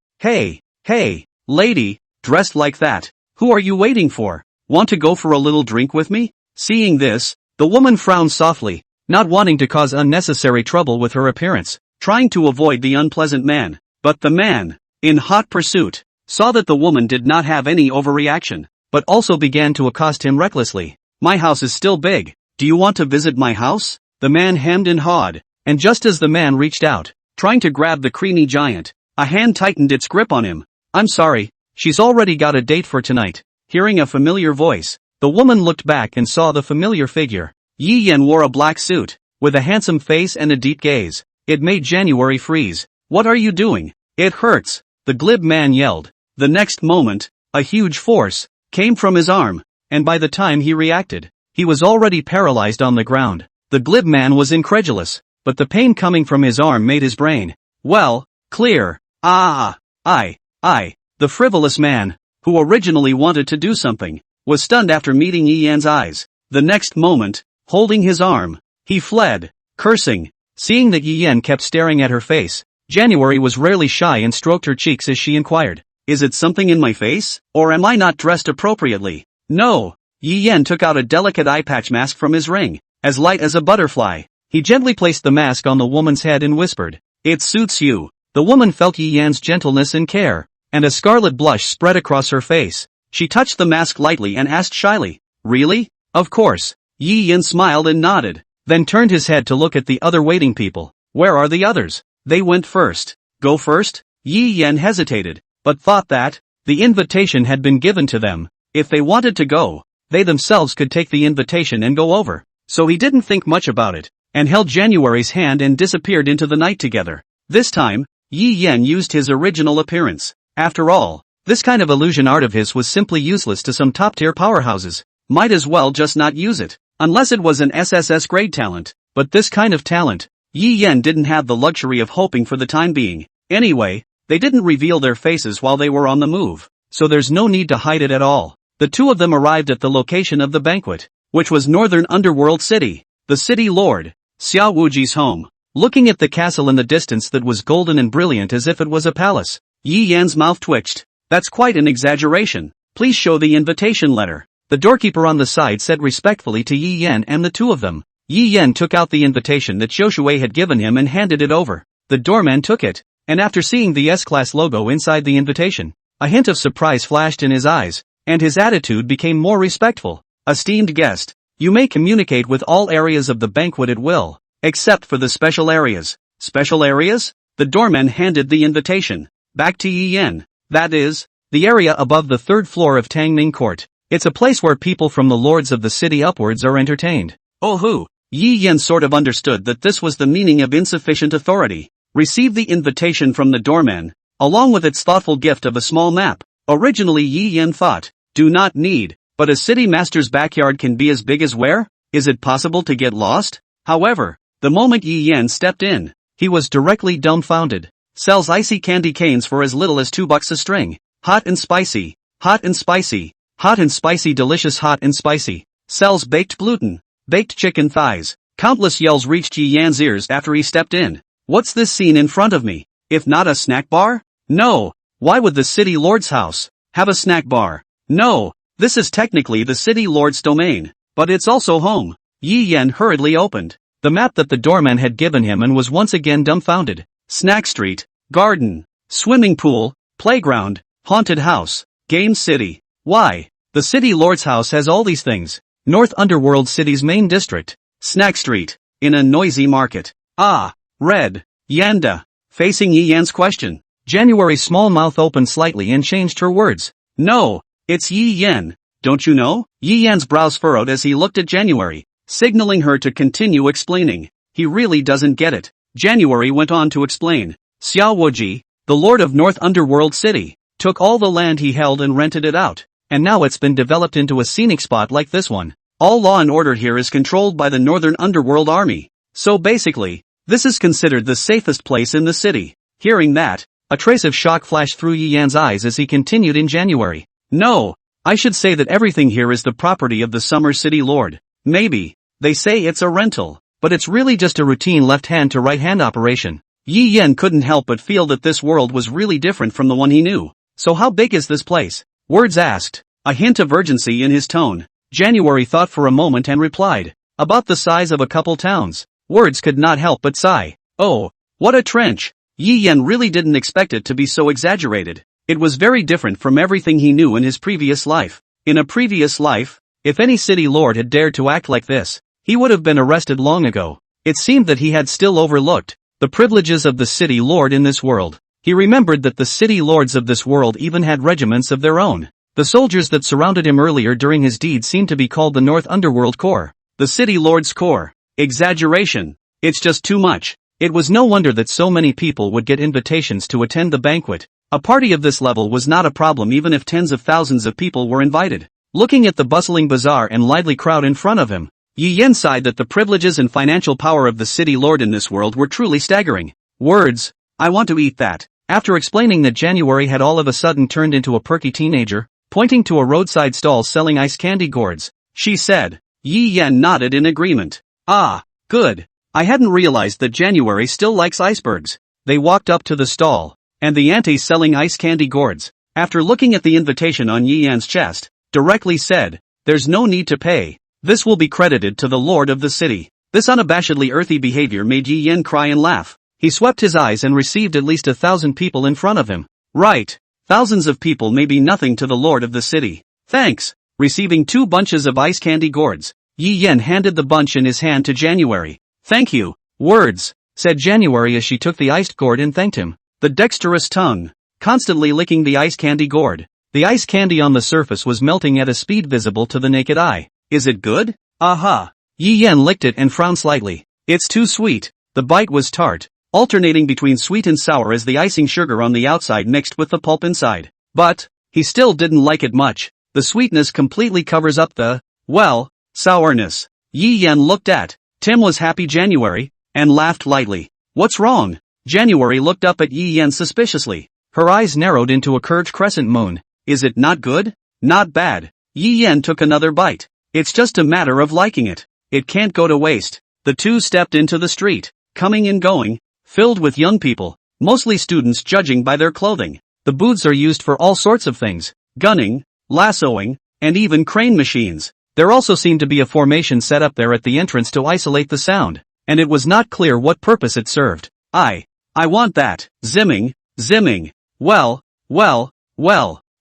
lady, dressed like that, who are you waiting for? Want to go for a little drink with me? Seeing this, the woman frowned softly, not wanting to cause unnecessary trouble with her appearance, trying to avoid the unpleasant man. But the man, in hot pursuit, saw that the woman did not have any overreaction, but also began to accost him recklessly. My house is still big. Do you want to visit my house? The man hemmed and hawed, and just as the man reached out, trying to grab the creamy giant, a hand tightened its grip on him. I'm sorry, she's already got a date for tonight. Hearing a familiar voice, the woman looked back and saw the familiar figure. Yi Yan wore a black suit, with a handsome face and a deep gaze. It made January freeze. What are you doing? It hurts, the glib man yelled. The next moment, a huge force came from his arm, and by the time he reacted, he was already paralyzed on the ground. The glib man was incredulous, but the pain coming from his arm made his brain, well, clear. The frivolous man, who originally wanted to do something, was stunned after meeting Yi Yan's eyes. The next moment, holding his arm, he fled, cursing. Seeing that Yi Yan kept staring at her face, January was rarely shy and stroked her cheeks as she inquired, is it something in my face, or am I not dressed appropriately? No. Yi Yan took out a delicate eye patch mask from his ring, as light as a butterfly. He gently placed the mask on the woman's head and whispered, it suits you. The woman felt Yi Yan's gentleness and care, and a scarlet blush spread across her face. She touched the mask lightly and asked shyly, really? Of course. Yi Yan smiled and nodded, then turned his head to look at the other waiting people. Where are the others? They went first. Go first? Yi Yan hesitated, but thought that the invitation had been given to them. If they wanted to go, they themselves could take the invitation and go over. So he didn't think much about it, and held January's hand and disappeared into the night together. This time, Yi Yan used his original appearance. After all, this kind of illusion art of his was simply useless to some top-tier powerhouses. Might as well just not use it, unless it was an SSS grade talent. But this kind of talent, Yi Yan didn't have the luxury of hoping for the time being. Anyway, they didn't reveal their faces while they were on the move, so there's no need to hide it at all. The two of them arrived at the location of the banquet, which was Northern Underworld City, the city lord, Xiao Wuji's home. Looking at the castle in the distance that was golden and brilliant as if it was a palace, Yi Yan's mouth twitched. That's quite an exaggeration. Please show the invitation letter. The doorkeeper on the side said respectfully to Yi Yan and the two of them. Yi Yan took out the invitation that Xiaoshui had given him and handed it over. The doorman took it, and after seeing the S-Class logo inside the invitation, a hint of surprise flashed in his eyes, and his attitude became more respectful. Esteemed guest, you may communicate with all areas of the banquet at will, except for the special areas. Special areas? The doorman handed the invitation back to Yi Yan. That is, the area above the third floor of Tangming Court. It's a place where people from the lords of the city upwards are entertained. Oh who? Yi Yan sort of understood that this was the meaning of insufficient authority. Received the invitation from the doorman, along with its thoughtful gift of a small map. Originally Yi Yan thought, do not need, but a city master's backyard can be as big as where? Is it possible to get lost? However, the moment Yi Yan stepped in, he was directly dumbfounded. Sells icy candy canes for as little as $2 a string. Hot and spicy, hot and spicy, hot and spicy, delicious, hot and spicy. Sells baked gluten, baked chicken thighs. Countless yells reached Yi Yan's ears after he stepped in. What's this scene in front of me? If not a snack bar? No. Why would the city lord's house have a snack bar? No. This is technically the city lord's domain, but it's also home. Yi Yan hurriedly opened the map that the doorman had given him and was once again dumbfounded. Snack street, garden, swimming pool, playground, haunted house, game city. Why? The city lord's house has all these things. North Underworld City's main district. Snack street, in a noisy market. Ah, red, Yanda. Facing Yi Yan's question, January's small mouth opened slightly and changed her words. No, it's Yi Yan. Don't you know? Yi Yan's brows furrowed as he looked at January, signaling her to continue explaining. He really doesn't get it. January went on to explain. Xiao Woji, the lord of North Underworld City, took all the land he held and rented it out, and now it's been developed into a scenic spot like this one. All law and order here is controlled by the Northern Underworld Army. So basically, this is considered the safest place in the city. Hearing that, a trace of shock flashed through Yi Yan's eyes as he continued in January. No, I should say that everything here is the property of the Summer City Lord. Maybe, they say it's a rental, but it's really just a routine left-hand to right-hand operation. Yi Yan couldn't help but feel that this world was really different from the one he knew. So how big is this place? Words asked, a hint of urgency in his tone. January thought for a moment and replied, about the size of a couple towns. Words could not help but sigh. Oh, what a trench. Yi Yan really didn't expect it to be so exaggerated. It was very different from everything he knew in his previous life. In a previous life, if any city lord had dared to act like this, he would have been arrested long ago. It seemed that he had still overlooked the privileges of the city lord in this world. He remembered that the city lords of this world even had regiments of their own. The soldiers that surrounded him earlier during his deed seemed to be called the North Underworld Corps. The City Lord's Corps. Exaggeration. It's just too much. It was no wonder that so many people would get invitations to attend the banquet. A party of this level was not a problem even if tens of thousands of people were invited. Looking at the bustling bazaar and lively crowd in front of him, Yi Yan sighed that the privileges and financial power of the city lord in this world were truly staggering. Words. I want to eat that. After explaining that January had all of a sudden turned into a perky teenager, pointing to a roadside stall selling ice candy gourds, she said. Yi Yan nodded in agreement. Ah, good. I hadn't realized that January still likes icebergs. They walked up to the stall, and the auntie selling ice candy gourds, after looking at the invitation on Yi Yan's chest, directly said, there's no need to pay. This will be credited to the lord of the city. This unabashedly earthy behavior made Yi Yan cry and laugh. He swept his eyes and received at least 1,000 people in front of him. Right. Thousands of people may be nothing to the lord of the city. Thanks. Receiving 2 bunches of ice candy gourds, Yi Yan handed the bunch in his hand to January. Thank you. Words, said January as she took the iced gourd and thanked him. The dexterous tongue, constantly licking the ice candy gourd. The ice candy on the surface was melting at a speed visible to the naked eye. Is it good? Aha. Yi Yan licked it and frowned slightly. It's too sweet. The bite was tart, alternating between sweet and sour as the icing sugar on the outside mixed with the pulp inside. But, he still didn't like it much. The sweetness completely covers up the, well, sourness. Yi Yan looked at Tim was happy January, and laughed lightly. What's wrong? January looked up at Yi Yan suspiciously. Her eyes narrowed into a curved crescent moon. Is it not good? Not bad. Yi Yan took another bite. It's just a matter of liking it. It can't go to waste. The two stepped into the street, coming and going, filled with young people, mostly students judging by their clothing. The booths are used for all sorts of things, gunning, lassoing, and even crane machines. There also seemed to be a formation set up there at the entrance to isolate the sound, and it was not clear what purpose it served. I want that. Zimming, zimming. Well.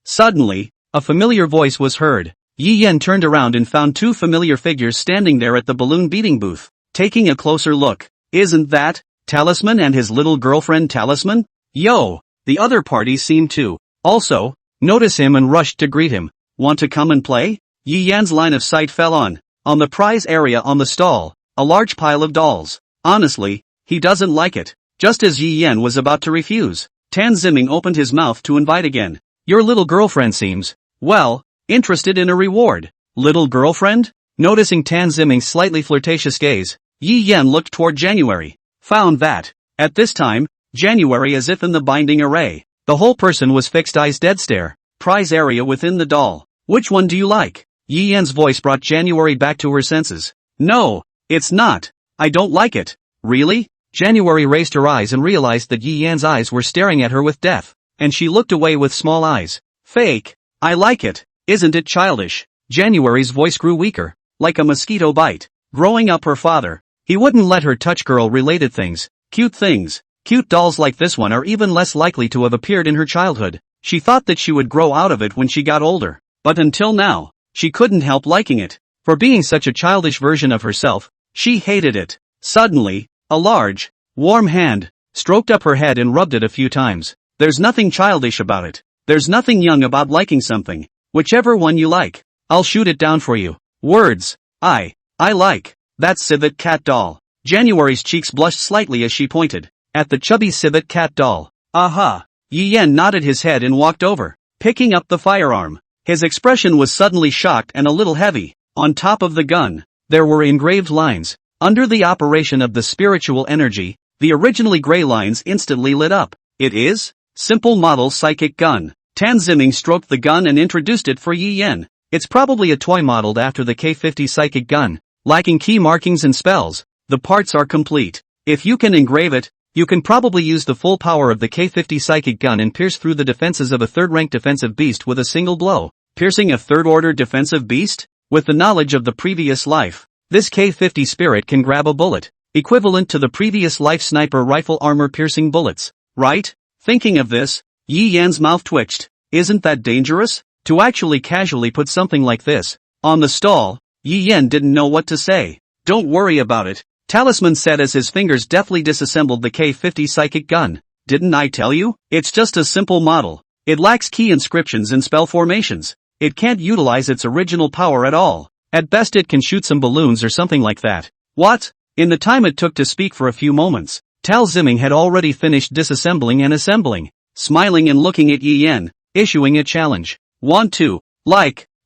Suddenly, a familiar voice was heard. Yi Yan turned around and found 2 familiar figures standing there at the balloon beating booth. Taking a closer look, isn't that Talisman and his little girlfriend Talisman? Yo! The other party seemed to also notice him and rushed to greet him. Want to come and play? Yi Yan's line of sight fell on the prize area on the stall, a large pile of dolls. Honestly, he doesn't like it. Just as Yi Yan was about to refuse, Tan Zimming opened his mouth to invite again. Your little girlfriend seems, well, interested in a reward. Little girlfriend? Noticing Tan Ziming's slightly flirtatious gaze, Yi Yan looked toward January. Found that, at this time, January as if in the binding array. The whole person was fixed eyes dead stare. Prize area within the doll. Which one do you like? Yi Yan's voice brought January back to her senses. No, it's not. I don't like it. Really? January raised her eyes and realized that Yi Yan's eyes were staring at her with death, and she looked away with small eyes. Fake. I like it. Isn't it childish? January's voice grew weaker, like a mosquito bite. Growing up her father, he wouldn't let her touch girl-related things. Cute dolls like this one are even less likely to have appeared in her childhood. She thought that she would grow out of it when she got older, but until now, she couldn't help liking it. For being such a childish version of herself, she hated it. Suddenly, a large, warm hand stroked up her head and rubbed it a few times. There's nothing childish about it. There's nothing young about liking something. Whichever one you like, I'll shoot it down for you. Words. I like that civet cat doll. January's cheeks blushed slightly as she pointed at the chubby civet cat doll. Aha! Yi Yan nodded his head and walked over, picking up the firearm. His expression was suddenly shocked and a little heavy. On top of the gun, there were engraved lines. Under the operation of the spiritual energy, the originally gray lines instantly lit up. It is simple model psychic gun. Tan Ziming stroked the gun and introduced it for Yi Yan. It's probably a toy modeled after the K50 psychic gun, lacking key markings and spells. The parts are complete. If you can engrave it, you can probably use the full power of the K50 psychic gun and pierce through the defenses of a third-rank defensive beast with a single blow. Piercing a third-order defensive beast? With the knowledge of the previous life, this K50 spirit can grab a bullet, equivalent to the previous life sniper rifle armor-piercing bullets, right? Thinking of this, Yi Yan's mouth twitched. Isn't that dangerous? To actually casually put something like this on the stall, Yi Yan didn't know what to say. Don't worry about it, Talisman said as his fingers deftly disassembled the K50 psychic gun. Didn't I tell you? It's just a simple model. It lacks key inscriptions and spell formations. It can't utilize its original power at all. At best it can shoot some balloons or something like that. What? In the time it took to speak for a few moments, Tal Ziming had already finished disassembling and assembling, smiling and looking at Yi Yan, issuing a challenge. Want to,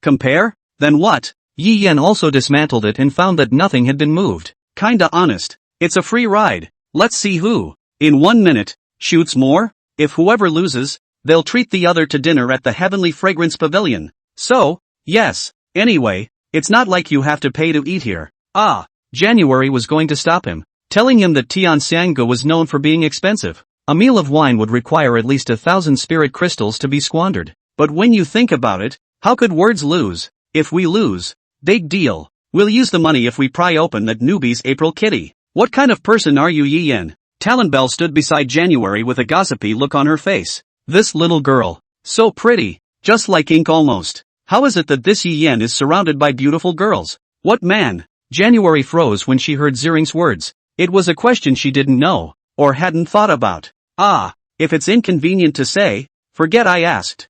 compare? Then what? Yi Yan also dismantled it and found that nothing had been moved. Kinda honest. It's a free ride. Let's see who, in 1 minute, shoots more. If whoever loses, they'll treat the other to dinner at the Heavenly Fragrance Pavilion. So, yes. Anyway, it's not like you have to pay to eat here. January was going to stop him, telling him that Tianxianga was known for being expensive. A meal of wine would require at least 1,000 spirit crystals to be squandered. But when you think about it, how could words lose? If we lose, big deal. We'll use the money if we pry open that newbie's April kitty. What kind of person are you, Yi Yan? Talonbelle stood beside January with a gossipy look on her face. This little girl. So pretty. Just like ink almost. How is it that this Yi Yan is surrounded by beautiful girls? What man? January froze when she heard Ziring's words. It was a question she didn't know, or hadn't thought about. If it's inconvenient to say, forget I asked.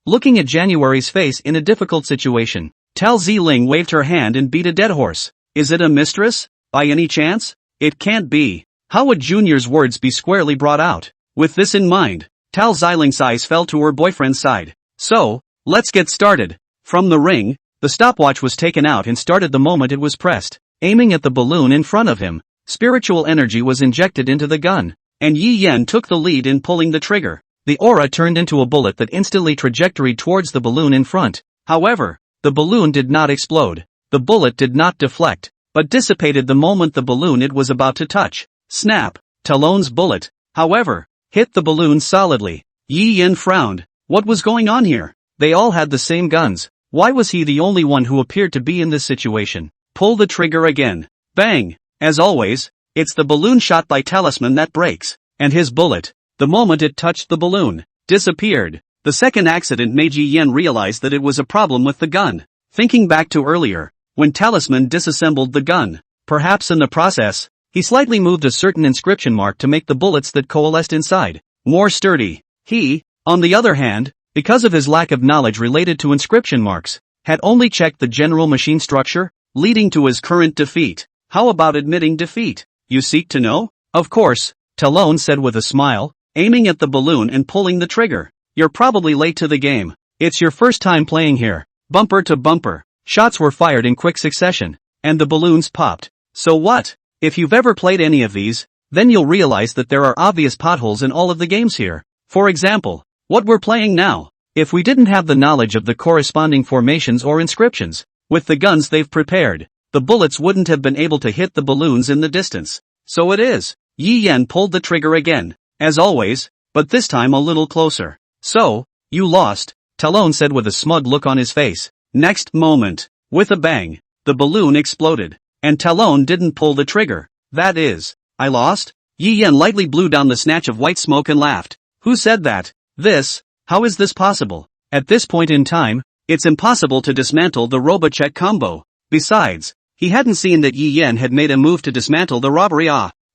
Looking at January's face in a difficult situation, Tal Ziling waved her hand and beat a dead horse. Is it a mistress, by any chance? It can't be. How would Junior's words be squarely brought out? With this in mind, Tal Ziling's eyes fell to her boyfriend's side. So, let's get started. From the ring, the stopwatch was taken out and started the moment it was pressed. Aiming at the balloon in front of him, spiritual energy was injected into the gun, and Yi Yan took the lead in pulling the trigger. The aura turned into a bullet that instantly trajectoried towards the balloon in front. However, the balloon did not explode. The bullet did not deflect, but dissipated the moment the balloon it was about to touch. Snap! Talon's bullet, however, hit the balloon solidly. Yi Yan frowned. What was going on here? They all had the same guns. Why was he the only one who appeared to be in this situation? Pull the trigger again. Bang! As always, it's the balloon shot by Talisman that breaks, and his bullet, the moment it touched the balloon, disappeared. The second accident made Yi Yan realize that it was a problem with the gun. Thinking back to earlier, when Talisman disassembled the gun, perhaps in the process, he slightly moved a certain inscription mark to make the bullets that coalesced inside more sturdy. He, on the other hand, because of his lack of knowledge related to inscription marks, had only checked the general machine structure, leading to his current defeat. How about admitting defeat? You seek to know? Of course, Talon said with a smile, aiming at the balloon and pulling the trigger. You're probably late to the game. It's your first time playing here. Bumper to bumper. Shots were fired in quick succession, and the balloons popped. So what? If you've ever played any of these, then you'll realize that there are obvious potholes in all of the games here. For example, what we're playing now. If we didn't have the knowledge of the corresponding formations or inscriptions, with the guns they've prepared, the bullets wouldn't have been able to hit the balloons in the distance. So it is. Yi Yan pulled the trigger again, as always, but this time a little closer. So, you lost, Talon said with a smug look on his face. Next moment, with a bang, the balloon exploded, and Talon didn't pull the trigger. That is, I lost? Yi Yan lightly blew down the snatch of white smoke and laughed. Who said that? How is this possible? At this point in time, it's impossible to dismantle the RoboCheck combo. Besides, he hadn't seen that Yi Yan had made a move to dismantle the robbery.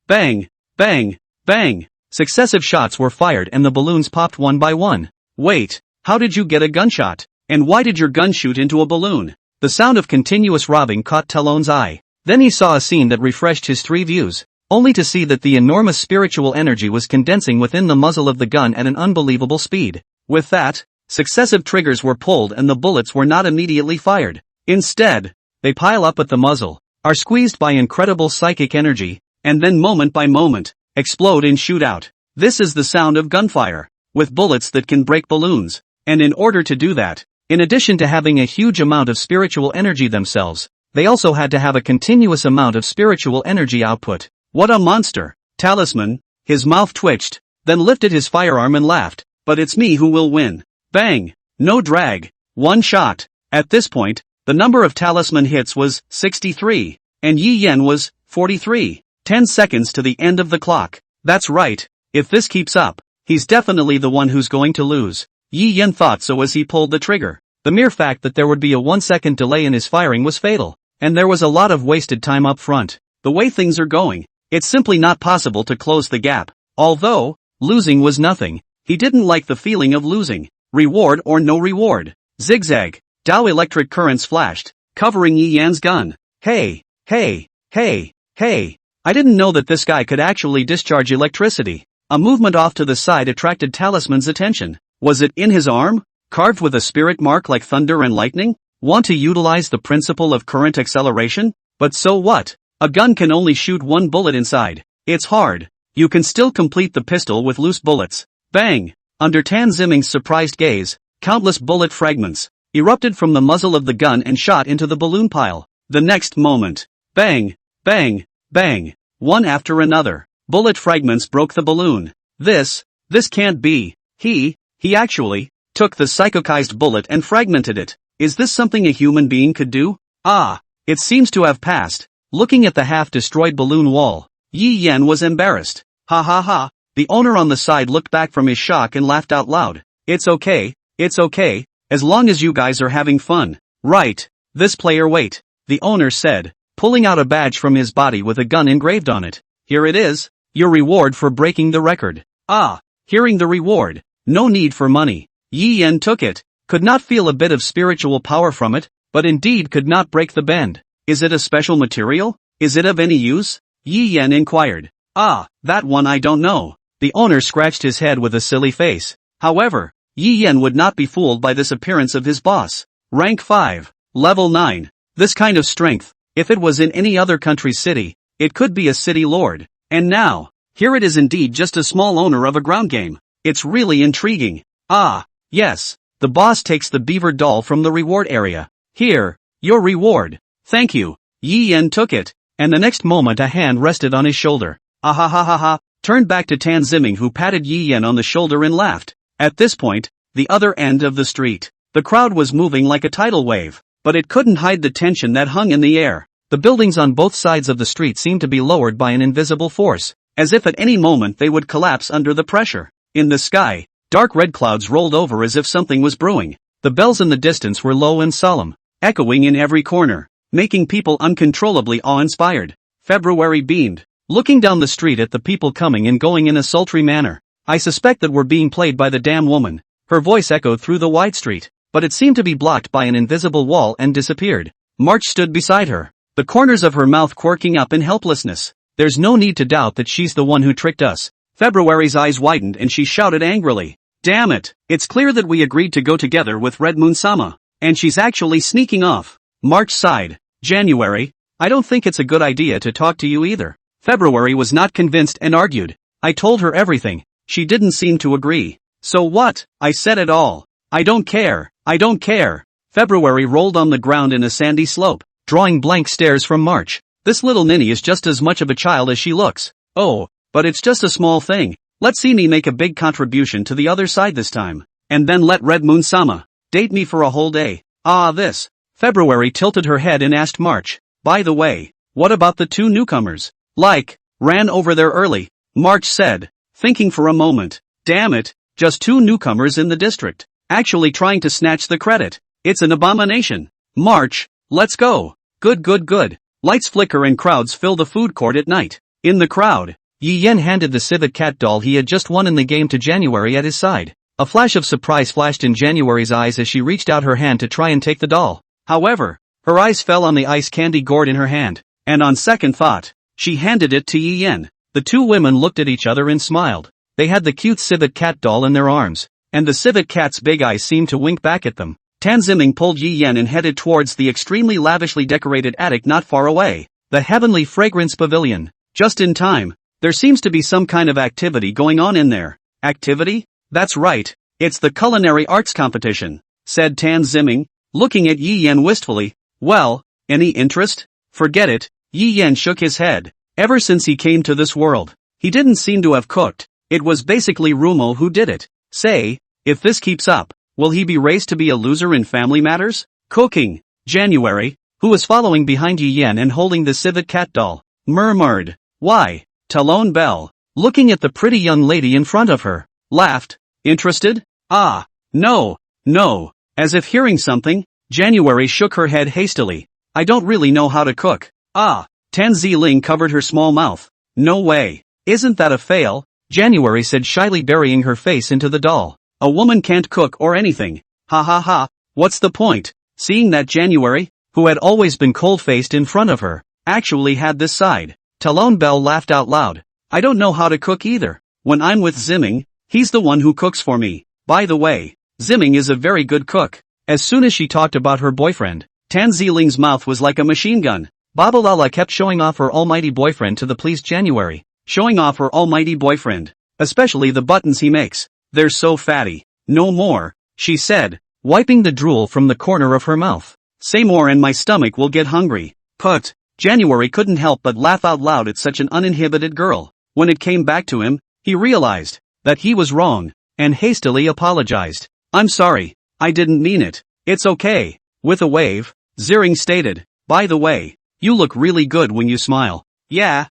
Bang, bang, bang. Successive shots were fired and the balloons popped one by one. Wait, how did you get a gunshot? And why did your gun shoot into a balloon? The sound of continuous robbing caught Talon's eye. Then he saw a scene that refreshed his three views, only to see that the enormous spiritual energy was condensing within the muzzle of the gun at an unbelievable speed. With that, successive triggers were pulled and the bullets were not immediately fired. Instead, they pile up at the muzzle, are squeezed by incredible psychic energy, and then moment by moment, explode and shoot out. This is the sound of gunfire, with bullets that can break balloons. And in order to do that, in addition to having a huge amount of spiritual energy themselves, they also had to have a continuous amount of spiritual energy output. What a monster! Talisman, his mouth twitched, then lifted his firearm and laughed. But it's me who will win. Bang! No drag. One shot. At this point, the number of talisman hits was 63, and Yi Yan was 43. 10 seconds to the end of the clock. That's right. If this keeps up, he's definitely the one who's going to lose. Yi Yan thought so as he pulled the trigger. The mere fact that there would be a 1-second delay in his firing was fatal, and there was a lot of wasted time up front. The way things are going, it's simply not possible to close the gap. Although, losing was nothing, he didn't like the feeling of losing. Reward or no reward. Zigzag. Dao electric currents flashed, covering Yi Yan's gun. Hey. I didn't know that this guy could actually discharge electricity. A movement off to the side attracted Talisman's attention. Was it in his arm? Carved with a spirit mark like thunder and lightning? Want to utilize the principle of current acceleration? But so what? A gun can only shoot one bullet inside. It's hard. You can still complete the pistol with loose bullets. Bang! Under Tan Ziming's surprised gaze, countless bullet fragments erupted from the muzzle of the gun and shot into the balloon pile. The next moment, bang, bang, bang, one after another, bullet fragments broke the balloon. This can't be. He actually took the psychokized bullet and fragmented it. Is this something a human being could do? It seems to have passed. Looking at the half-destroyed balloon wall, Yi Yan was embarrassed. Ha ha ha. The owner on the side looked back from his shock and laughed out loud. It's okay, as long as you guys are having fun. Right. This player wait, the owner said, pulling out a badge from his body with a gun engraved on it. Here it is, your reward for breaking the record. Hearing the reward, no need for money. Yi Yan took it, could not feel a bit of spiritual power from it, but indeed could not break the bend. Is it a special material? Is it of any use? Yi Yan inquired. That one I don't know. The owner scratched his head with a silly face. However, Yi Yan would not be fooled by this appearance of his boss. Rank 5, level 9. This kind of strength, if it was in any other country's city, it could be a city lord. And now, here it is indeed just a small owner of a ground game. It's really intriguing. Yes, the boss takes the beaver doll from the reward area. Here, your reward. Thank you. Yi Yan took it, and the next moment a hand rested on his shoulder. Turned back to Tan Ziming, who patted Yi Yan on the shoulder and laughed. At this point, the other end of the street, the crowd was moving like a tidal wave, but it couldn't hide the tension that hung in the air. The buildings on both sides of the street seemed to be lowered by an invisible force, as if at any moment they would collapse under the pressure. In the sky, dark red clouds rolled over as if something was brewing. The bells in the distance were low and solemn, echoing in every corner, making people uncontrollably awe-inspired. February beamed, looking down the street at the people coming and going in a sultry manner. I suspect that we're being played by the damn woman. Her voice echoed through the wide street, but it seemed to be blocked by an invisible wall and disappeared. March stood beside her, the corners of her mouth quirking up in helplessness. There's no need to doubt that she's the one who tricked us. February's eyes widened and she shouted angrily. Damn it, it's clear that we agreed to go together with Red Moon-sama, and she's actually sneaking off. March sighed. January, I don't think it's a good idea to talk to you either. February was not convinced and argued. I told her everything. She didn't seem to agree. So what? I said it all. I don't care. I don't care. February rolled on the ground in a sandy slope, drawing blank stares from March. This little ninny is just as much of a child as she looks. Oh, but it's just a small thing. Let's see me make a big contribution to the other side this time. And then let Red Moon-sama date me for a whole day. Ah, this. February tilted her head and asked March, by the way, what about the two newcomers? Ran over there early, March said, thinking for a moment. Damn it, just two newcomers in the district, actually trying to snatch the credit. It's an abomination. March, let's go. Good. Lights flicker and crowds fill the food court at night. In the crowd, Yi Yen handed the civet cat doll he had just won in the game to January at his side. A flash of surprise flashed in January's eyes as she reached out her hand to try and take the doll. However, her eyes fell on the ice candy gourd in her hand, and on second thought, she handed it to Yi Yen. The two women looked at each other and smiled. They had the cute civet cat doll in their arms, and the civet cat's big eyes seemed to wink back at them. Tan Ziming pulled Yi Yen and headed towards the extremely lavishly decorated attic not far away, the Heavenly Fragrance Pavilion. Just in time, there seems to be some kind of activity going on in there. Activity? That's right, it's the culinary arts competition, said Tan Ziming, looking at Yi Yen wistfully. Well, any interest? Forget it. Yi Yen shook his head. Ever since he came to this world, he didn't seem to have cooked. It was basically Rumo who did it. Say, if this keeps up, will he be raised to be a loser in family matters? Cooking. January, who was following behind Yi Yen and holding the civet cat doll, murmured. Why? Talon Bell, looking at the pretty young lady in front of her, laughed. Interested? Ah, no. As if hearing something, January shook her head hastily. I don't really know how to cook. Ah, Tan Ziling covered her small mouth. No way. Isn't that a fail? January said shyly, burying her face into the doll. A woman can't cook or anything. Ha ha ha, what's the point? Seeing that January, who had always been cold-faced in front of her, actually had this side, Talon Bell laughed out loud. I don't know how to cook either. When I'm with Ziming, he's the one who cooks for me. By the way, Ziming is a very good cook. As soon as she talked about her boyfriend, Tan Ziling's mouth was like a machine gun. Babalala kept showing off her almighty boyfriend to the pleased January. Showing off her almighty boyfriend. Especially the buttons he makes. They're so fatty. No more, she said, wiping the drool from the corner of her mouth. Say more and my stomach will get hungry. Put. January couldn't help but laugh out loud at such an uninhibited girl. When it came back to him, he realized that he was wrong, and hastily apologized. I'm sorry, I didn't mean it. It's okay. With a wave, Ziring stated, by the way, you look really good when you smile. Yeah.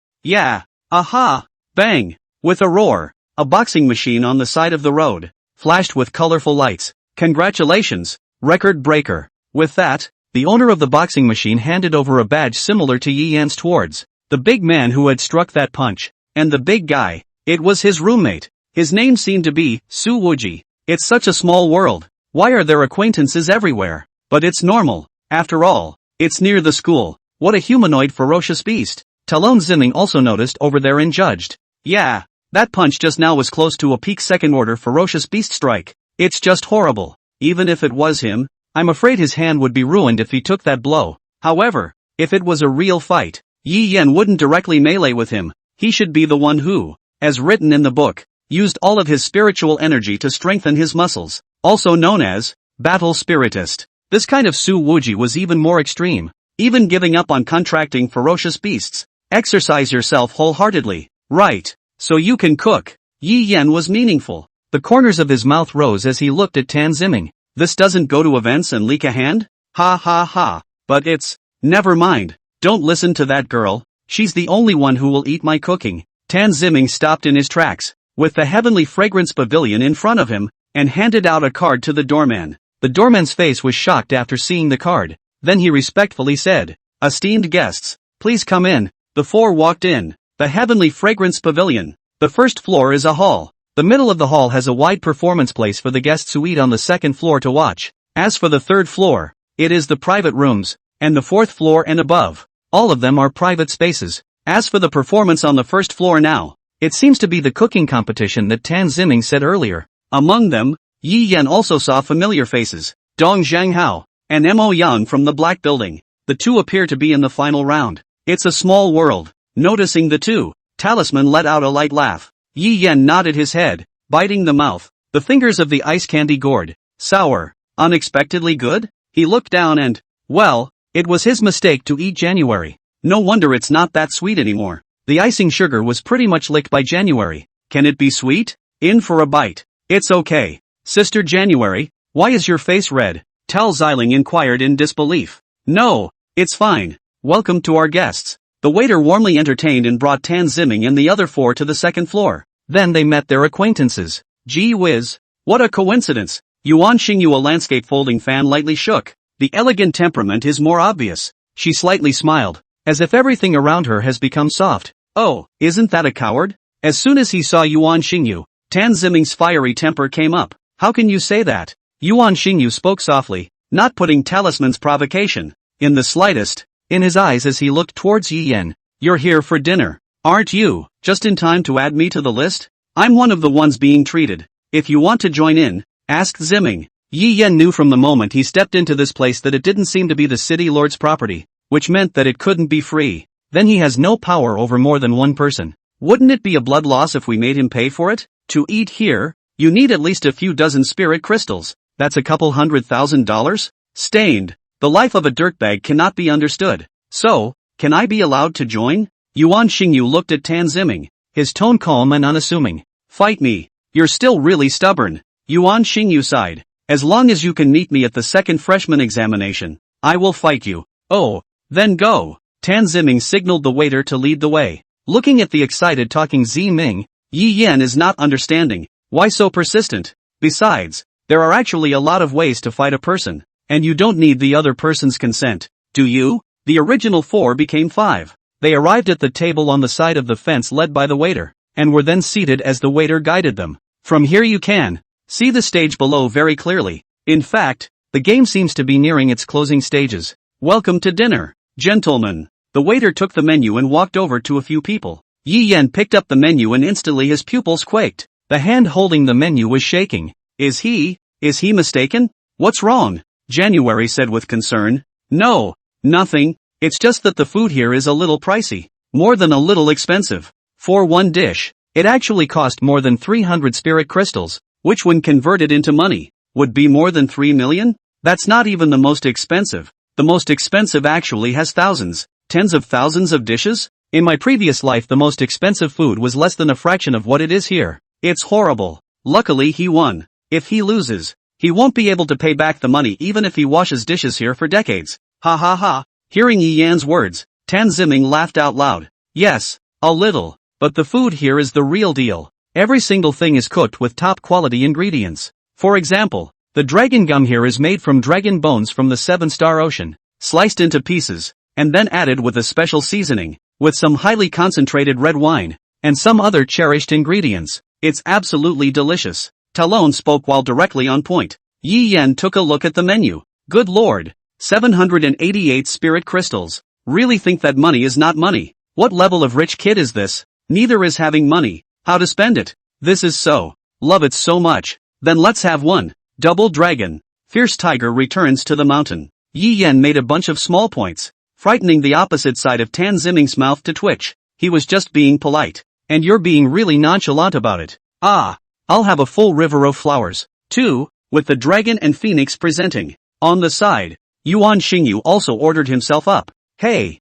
Aha! Bang! With a roar, a boxing machine on the side of the road flashed with colorful lights. Congratulations, record breaker. With that, the owner of the boxing machine handed over a badge similar to Yi Yan's towards the big man who had struck that punch. And the big guy, it was his roommate. His name seemed to be Su Wuji. It's such a small world. Why are there acquaintances everywhere? But it's normal. After all, it's near the school. What a humanoid ferocious beast. Talon Ziming also noticed over there and judged. Yeah, that punch just now was close to a peak second-order ferocious beast strike. It's just horrible. Even if it was him, I'm afraid his hand would be ruined if he took that blow. However, if it was a real fight, Yi Yen wouldn't directly melee with him. He should be the one who, as written in the book, used all of his spiritual energy to strengthen his muscles, also known as battle spiritist. This kind of Su Wuji was even more extreme, even giving up on contracting ferocious beasts. Exercise yourself wholeheartedly, right, so you can cook. Yi Yen was meaningful. The corners of his mouth rose as he looked at Tan Ziming. This doesn't go to events and leak a hand? Ha ha ha, but it's, never mind, don't listen to that girl, she's the only one who will eat my cooking. Tan Ziming stopped in his tracks, with the Heavenly Fragrance Pavilion in front of him, and handed out a card to the doorman. The doorman's face was shocked after seeing the card. Then he respectfully said, esteemed guests, please come in. The four walked in. The Heavenly Fragrance Pavilion. The first floor is a hall. The middle of the hall has a wide performance place for the guests who eat on the second floor to watch. As for the third floor, it is the private rooms, and the fourth floor and above, all of them are private spaces. As for the performance on the first floor now, it seems to be the cooking competition that Tan Ziming said earlier. Among them, Yi Yan also saw familiar faces, Dong Zhanghao and Mo Yang from the Black Building. The two appear to be in the final round. It's a small world. Noticing the two, Talisman let out a light laugh. Yi Yan nodded his head, biting the mouth. The fingers of the ice candy gourd. Sour. Unexpectedly good? He looked down and, well, it was his mistake to eat January. No wonder it's not that sweet anymore. The icing sugar was pretty much licked by January. Can it be sweet? In for a bite. It's okay. Sister January, why is your face red? Tal Xiling inquired in disbelief. No, it's fine. Welcome to our guests. The waiter warmly entertained and brought Tan Ziming and the other four to the second floor. Then they met their acquaintances. Gee whiz. What a coincidence. Yuan Xingyu, a landscape folding fan, lightly shook. The elegant temperament is more obvious. She slightly smiled, as if everything around her has become soft. Oh, isn't that a coward? As soon as he saw Yuan Xingyu, Tan Ziming's fiery temper came up. How can you say that? Yuan Xingyu spoke softly, not putting Talisman's provocation in the slightest in his eyes as he looked towards Yi Yan. You're here for dinner, aren't you? Just in time to add me to the list? I'm one of the ones being treated. If you want to join in, asked Ziming. Yi Yan knew from the moment he stepped into this place that it didn't seem to be the city lord's property, which meant that it couldn't be free. Then he has no power over more than one person. Wouldn't it be a blood loss if we made him pay for it? To eat here, you need at least a few dozen spirit crystals. That's a couple $100,000? Stained. The life of a dirtbag cannot be understood. So, can I be allowed to join? Yuan Xingyu looked at Tan Ziming, his tone calm and unassuming. Fight me. You're still really stubborn. Yuan Xingyu sighed. As long as you can meet me at the second freshman examination, I will fight you. Oh, then go. Tan Ziming signaled the waiter to lead the way. Looking at the excited talking Ziming, Yi Yan is not understanding. Why so persistent? Besides, there are actually a lot of ways to fight a person, and you don't need the other person's consent, do you? The original four became five. They arrived at the table on the side of the fence led by the waiter, and were then seated as the waiter guided them. From here you can see the stage below very clearly. In fact, the game seems to be nearing its closing stages. Welcome to dinner, gentlemen. The waiter took the menu and walked over to a few people. Yi Yan picked up the menu and instantly his pupils quaked. The hand holding the menu was shaking. Is he mistaken? What's wrong? January said with concern. No, nothing. It's just that the food here is a little pricey. More than a little expensive. For one dish, it actually cost more than 300 spirit crystals, which when converted into money, would be more than 3 million? That's not even the most expensive. The most expensive actually has thousands, tens of thousands of dishes? In my previous life the most expensive food was less than a fraction of what it is here. It's horrible. Luckily he won. If he loses, he won't be able to pay back the money even if he washes dishes here for decades. Ha ha ha. Hearing Yi Yan's words, Tan Ziming laughed out loud. Yes, a little, but the food here is the real deal. Every single thing is cooked with top quality ingredients. For example, the dragon gum here is made from dragon bones from the 7-star ocean, sliced into pieces, and then added with a special seasoning, with some highly concentrated red wine, and some other cherished ingredients. It's absolutely delicious. Talon spoke while directly on point. Yi Yan took a look at the menu. Good lord. 788 spirit crystals. Really think that money is not money? What level of rich kid is this? Neither is having money. How to spend it? This is so. Love it so much. Then let's have one. Double dragon. Fierce tiger returns to the mountain. Yi Yan made a bunch of small points, frightening the opposite side of Tan Ziming's mouth to twitch. He was just being polite. And you're being really nonchalant about it. Ah. I'll have a full river of flowers, too, with the dragon and phoenix presenting. On the side, Yuan Xingyu also ordered himself up. Hey,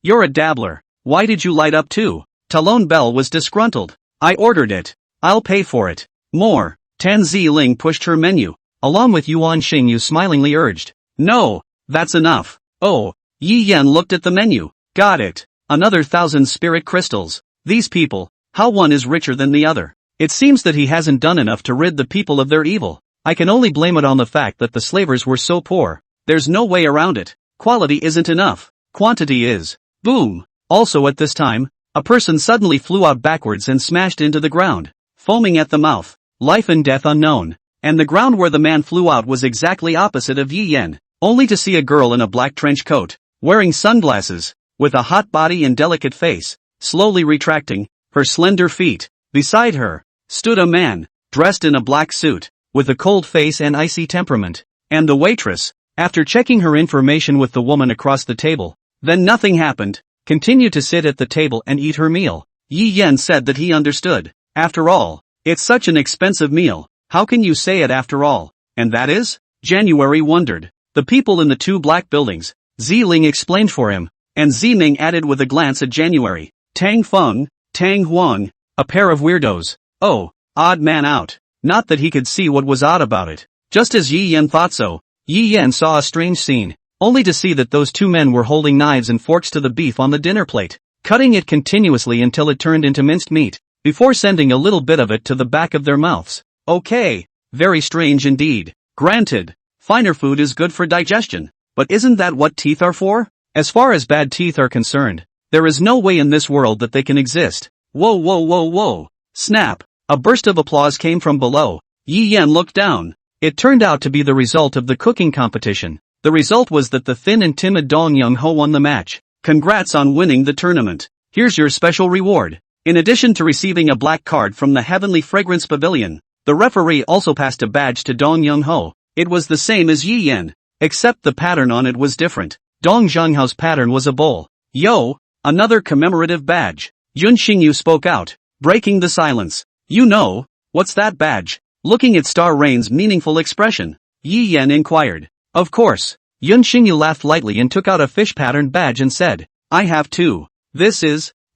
you're a dabbler. Why did you light up too? Talon Bell was disgruntled. I ordered it. I'll pay for it. More. Tan Ziling pushed her menu, along with Yuan Xingyu smilingly urged. No, that's enough. Oh, Yi Yan looked at the menu. Got it. Another 1,000 spirit crystals. These people. How one is richer than the other. It seems that he hasn't done enough to rid the people of their evil. I can only blame it on the fact that the slavers were so poor. There's no way around it. Quality isn't enough. Quantity is. Boom. Also at this time, a person suddenly flew out backwards and smashed into the ground, foaming at the mouth. Life and death unknown. And the ground where the man flew out was exactly opposite of Yi Yan, only to see a girl in a black trench coat, wearing sunglasses, with a hot body and delicate face, slowly retracting, her slender feet. Beside her, stood a man, dressed in a black suit, with a cold face and icy temperament. And the waitress, after checking her information with the woman across the table, then nothing happened, continued to sit at the table and eat her meal. Yi Yan said that he understood. After all, it's such an expensive meal, how can you say it after all? And that is? January wondered. The people in the two black buildings, Ziling explained for him, and Ziming added with a glance at January. Tang Feng, Tang Huang, a pair of weirdos. Oh, odd man out. Not that he could see what was odd about it. Just as Yi Yan thought so, Yi Yan saw a strange scene, only to see that those two men were holding knives and forks to the beef on the dinner plate, cutting it continuously until it turned into minced meat, before sending a little bit of it to the back of their mouths. Okay, very strange indeed. Granted, finer food is good for digestion, but isn't that what teeth are for? As far as bad teeth are concerned, there is no way in this world that they can exist. Whoa whoa whoa whoa. Snap. A burst of applause came from below. Yi Yan looked down. It turned out to be the result of the cooking competition. The result was that the thin and timid Dong Young Ho won the match. Congrats on winning the tournament. Here's your special reward. In addition to receiving a black card from the Heavenly Fragrance Pavilion, the referee also passed a badge to Dong Young Ho. It was the same as Yi Yan, except the pattern on it was different. Dong Zhang Ho's pattern was a bowl. Yo, another commemorative badge. Yun Xingyu spoke out, breaking the silence. You know, what's that badge? Looking at Star Rain's meaningful expression, Yi Yan inquired. Of course. Yun Xingyu laughed lightly and took out a fish pattern badge and said, I have too.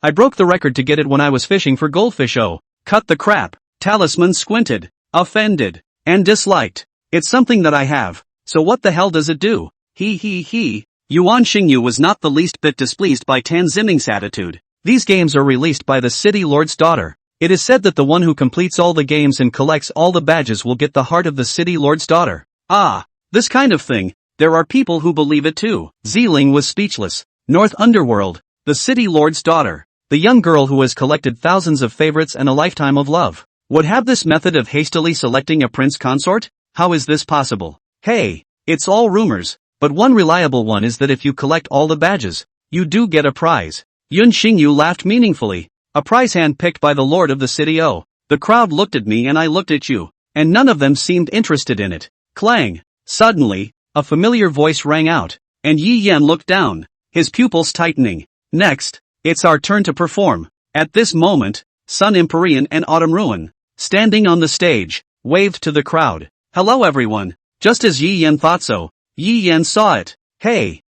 I broke the record to get it when I was fishing for goldfish. Oh, cut the crap. Talisman squinted, offended, and disliked. It's something that I have, so what the hell does it do? He. Yuan Xingyu was not the least bit displeased by Tan Ziming's attitude. These games are released by the City Lord's daughter. It is said that the one who completes all the games and collects all the badges will get the heart of the City Lord's daughter. Ah, this kind of thing, there are people who believe it too. Ziling was speechless. North Underworld, the City Lord's daughter, the young girl who has collected thousands of favorites and a lifetime of love, would have this method of hastily selecting a prince consort? How is this possible? Hey, it's all rumors, but one reliable one is that if you collect all the badges, you do get a prize. Yun Xingyu laughed meaningfully. A prize hand-picked by the lord of the city. Oh, the crowd looked at me and I looked at you, and none of them seemed interested in it. Clang! Suddenly, a familiar voice rang out, and Yi Yan looked down, his pupils tightening. Next, it's our turn to perform. At this moment, Sun Empyrean and Autumn Ruin, standing on the stage, waved to the crowd. Hello everyone. Just as Yi Yan thought so, Yi Yan saw it. Hey,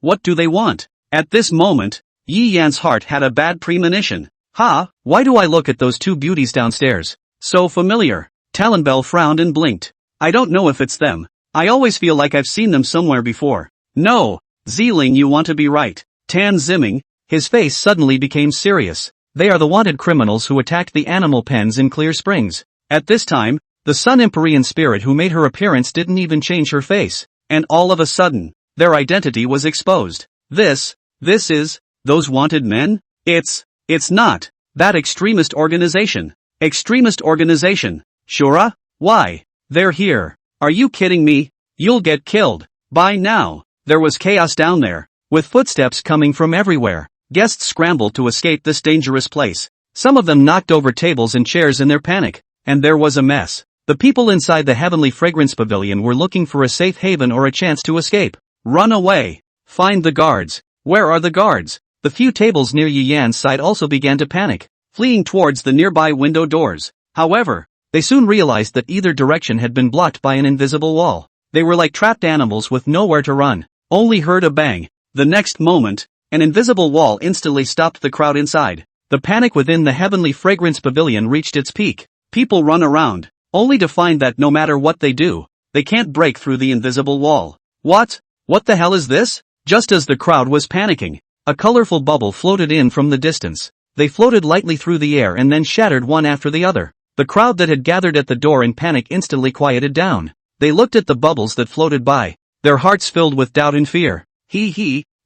what do they want? At this moment, Yi Yan's heart had a bad premonition. Why do I look at those two beauties downstairs? So familiar. Talonbell frowned and blinked. I don't know if it's them. I always feel like I've seen them somewhere before. No, Ziling, you want to be right. Tan Ziming, his face suddenly became serious. They are the wanted criminals who attacked the animal pens in Clear Springs. At this time, the Sun Empyrean spirit who made her appearance didn't even change her face. And all of a sudden, their identity was exposed. This is, those wanted men? It's not, that extremist organization. Extremist organization. Shura? Why? They're here. Are you kidding me? You'll get killed. By now, there was chaos down there, with footsteps coming from everywhere. Guests scrambled to escape this dangerous place. Some of them knocked over tables and chairs in their panic, and there was a mess. The people inside the Heavenly Fragrance Pavilion were looking for a safe haven or a chance to escape. Run away. Find the guards. Where are the guards? The few tables near Yi Yan's side also began to panic, fleeing towards the nearby window doors. However, they soon realized that either direction had been blocked by an invisible wall. They were like trapped animals with nowhere to run. Only heard a bang. The next moment, an invisible wall instantly stopped the crowd inside. The panic within the Heavenly Fragrance Pavilion reached its peak. People run around, only to find that no matter what they do, they can't break through the invisible wall. What the hell is this? Just as the crowd was panicking, a colorful bubble floated in from the distance. They floated lightly through the air and then shattered one after the other. The crowd that had gathered at the door in panic instantly quieted down. They looked at the bubbles that floated by, their hearts filled with doubt and fear.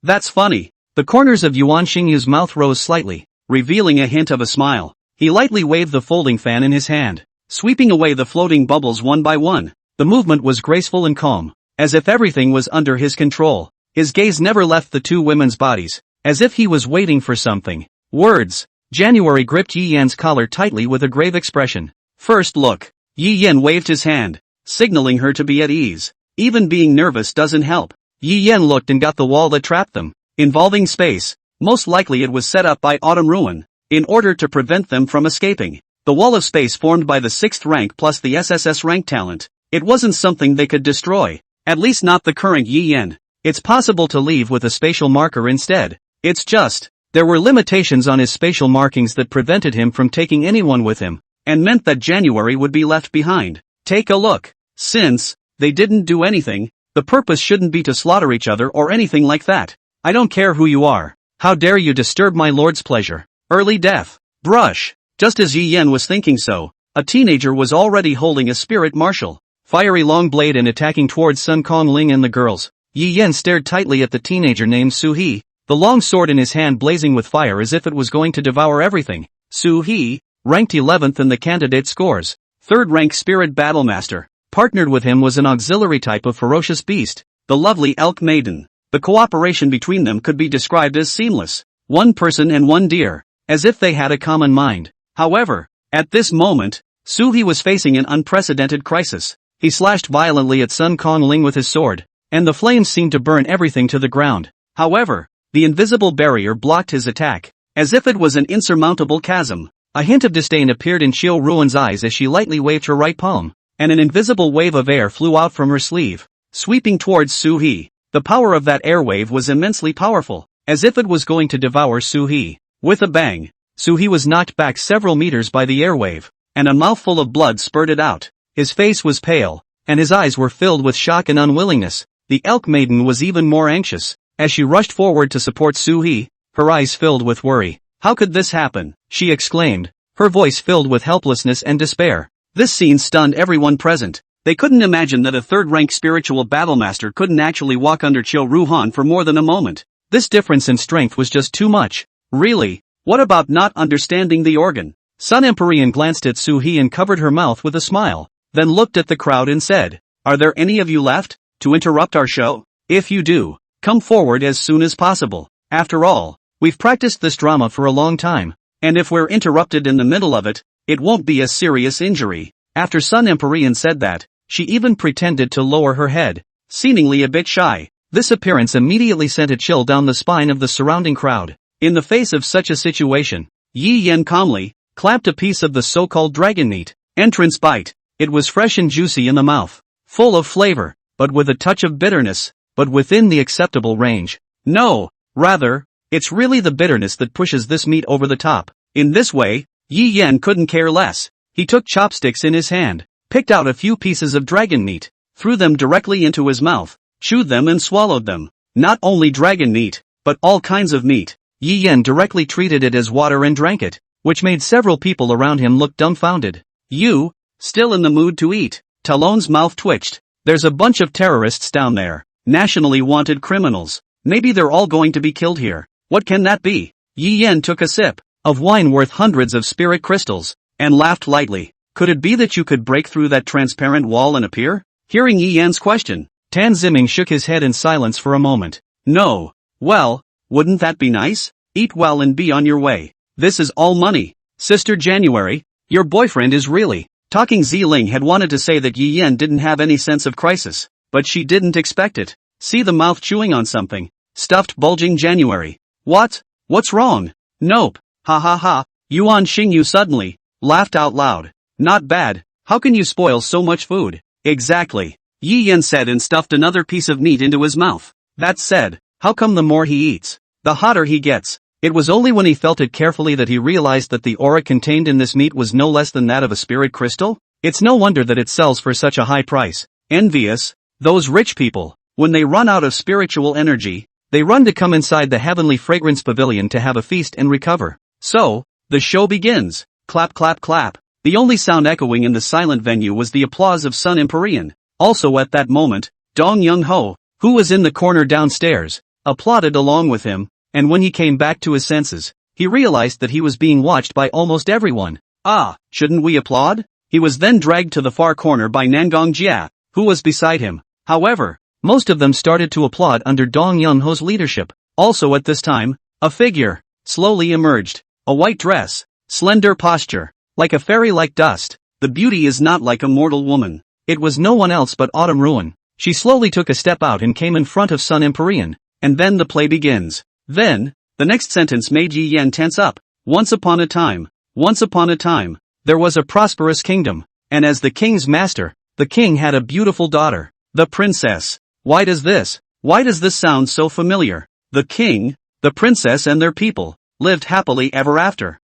That's funny. The corners of Yuan Xingyu's mouth rose slightly, revealing a hint of a smile. He lightly waved the folding fan in his hand, sweeping away the floating bubbles one by one. The movement was graceful and calm, as if everything was under his control. His gaze never left the two women's bodies, as if he was waiting for something. Words. January gripped Yi Yan's collar tightly with a grave expression. First look. Yi Yan waved his hand, signaling her to be at ease. Even being nervous doesn't help. Yi Yan looked and got the wall that trapped them, involving space. Most likely it was set up by Autumn Ruin, in order to prevent them from escaping. The wall of space formed by the 6th rank plus the SSS rank talent. It wasn't something they could destroy. At least not the current Yi Yan. It's possible to leave with a spatial marker instead. It's just, there were limitations on his spatial markings that prevented him from taking anyone with him, and meant that January would be left behind. Take a look. Since they didn't do anything, the purpose shouldn't be to slaughter each other or anything like that. I don't care who you are. How dare you disturb my lord's pleasure? Early death. Brush. Just as Yi Yan was thinking so, a teenager was already holding a spirit martial, fiery long blade and attacking towards Sun Kongling and the girls. Yi Yan stared tightly at the teenager named Su He, the long sword in his hand blazing with fire as if it was going to devour everything. Su He, ranked 11th in the candidate scores, 3rd rank spirit battlemaster. Partnered with him was an auxiliary type of ferocious beast, the lovely Elk Maiden. The cooperation between them could be described as seamless. One person and one deer, as if they had a common mind. However, at this moment, Su He was facing an unprecedented crisis. He slashed violently at Sun Kongling with his sword, and the flames seemed to burn everything to the ground. However, the invisible barrier blocked his attack, as if it was an insurmountable chasm. A hint of disdain appeared in Qiu Ruin's eyes as she lightly waved her right palm, and an invisible wave of air flew out from her sleeve, sweeping towards Su He. The power of that air wave was immensely powerful, as if it was going to devour Su He. With a bang, Su He was knocked back several meters by the airwave, and a mouthful of blood spurted out. His face was pale, and his eyes were filled with shock and unwillingness. The Elk Maiden was even more anxious, as she rushed forward to support Su He, her eyes filled with worry. How could this happen? She exclaimed, her voice filled with helplessness and despair. This scene stunned everyone present. They couldn't imagine that a 3rd-rank spiritual battlemaster couldn't actually walk under Qiu Ruhan for more than a moment. This difference in strength was just too much. Really? What about not understanding the organ? Sun Empyrean glanced at Su He and covered her mouth with a smile, then looked at the crowd and said, "Are there any of you left to interrupt our show? If you do, come forward as soon as possible. After all, we've practiced this drama for a long time, and if we're interrupted in the middle of it, it won't be a serious injury." After Sun Empyrean said that, she even pretended to lower her head, seemingly a bit shy. This appearance immediately sent a chill down the spine of the surrounding crowd. In the face of such a situation, Yi Yan calmly clapped a piece of the so-called dragon meat. Entrance bite. It was fresh and juicy in the mouth, full of flavor, but with a touch of bitterness, but within the acceptable range. No, rather, it's really the bitterness that pushes this meat over the top. In this way, Yi Yan couldn't care less. He took chopsticks in his hand, picked out a few pieces of dragon meat, threw them directly into his mouth, chewed them and swallowed them. Not only dragon meat, but all kinds of meat. Yi Yan directly treated it as water and drank it, which made several people around him look dumbfounded. You, still in the mood to eat? Talon's mouth twitched. There's a bunch of terrorists down there, nationally wanted criminals. Maybe they're all going to be killed here. What can that be? Yi Yan took a sip of wine worth hundreds of spirit crystals, and laughed lightly. Could it be that you could break through that transparent wall and appear? Hearing Yi Yan's question, Tan Ziming shook his head in silence for a moment. No. Well, wouldn't that be nice? Eat well and be on your way. This is all money. Sister January, your boyfriend is really talking. Ziling had wanted to say that Yi Yan didn't have any sense of crisis, but she didn't expect it. See the mouth chewing on something. Stuffed bulging January. What? What's wrong? Nope. Ha ha ha. Yuan Xingyu suddenly laughed out loud. Not bad. How can you spoil so much food? Exactly. Yi Yan said and stuffed another piece of meat into his mouth. That said, how come the more he eats, the hotter he gets? It was only when he felt it carefully that he realized that the aura contained in this meat was no less than that of a spirit crystal. It's no wonder that it sells for such a high price. Envious. Those rich people, when they run out of spiritual energy, they run to come inside the heavenly fragrance pavilion to have a feast and recover. So, the show begins. Clap clap clap. The only sound echoing in the silent venue was the applause of Sun Empyrean. Also at that moment, Dong Young Ho, who was in the corner downstairs, applauded along with him, and when he came back to his senses, he realized that he was being watched by almost everyone. Ah, shouldn't we applaud? He was then dragged to the far corner by Nangong Jia, who was beside him. However, most of them started to applaud under Dong Young Ho's leadership. Also at this time, a figure slowly emerged. A white dress. Slender posture. Like a fairy like dust. The beauty is not like a mortal woman. It was no one else but Autumn Ruin. She slowly took a step out and came in front of Sun Empyrean. And then the play begins. Then, the next sentence made Yi Yan tense up. Once upon a time, there was a prosperous kingdom. And as the king's master, the king had a beautiful daughter. The princess. Why does this sound so familiar? The king, the princess and their people, lived happily ever after.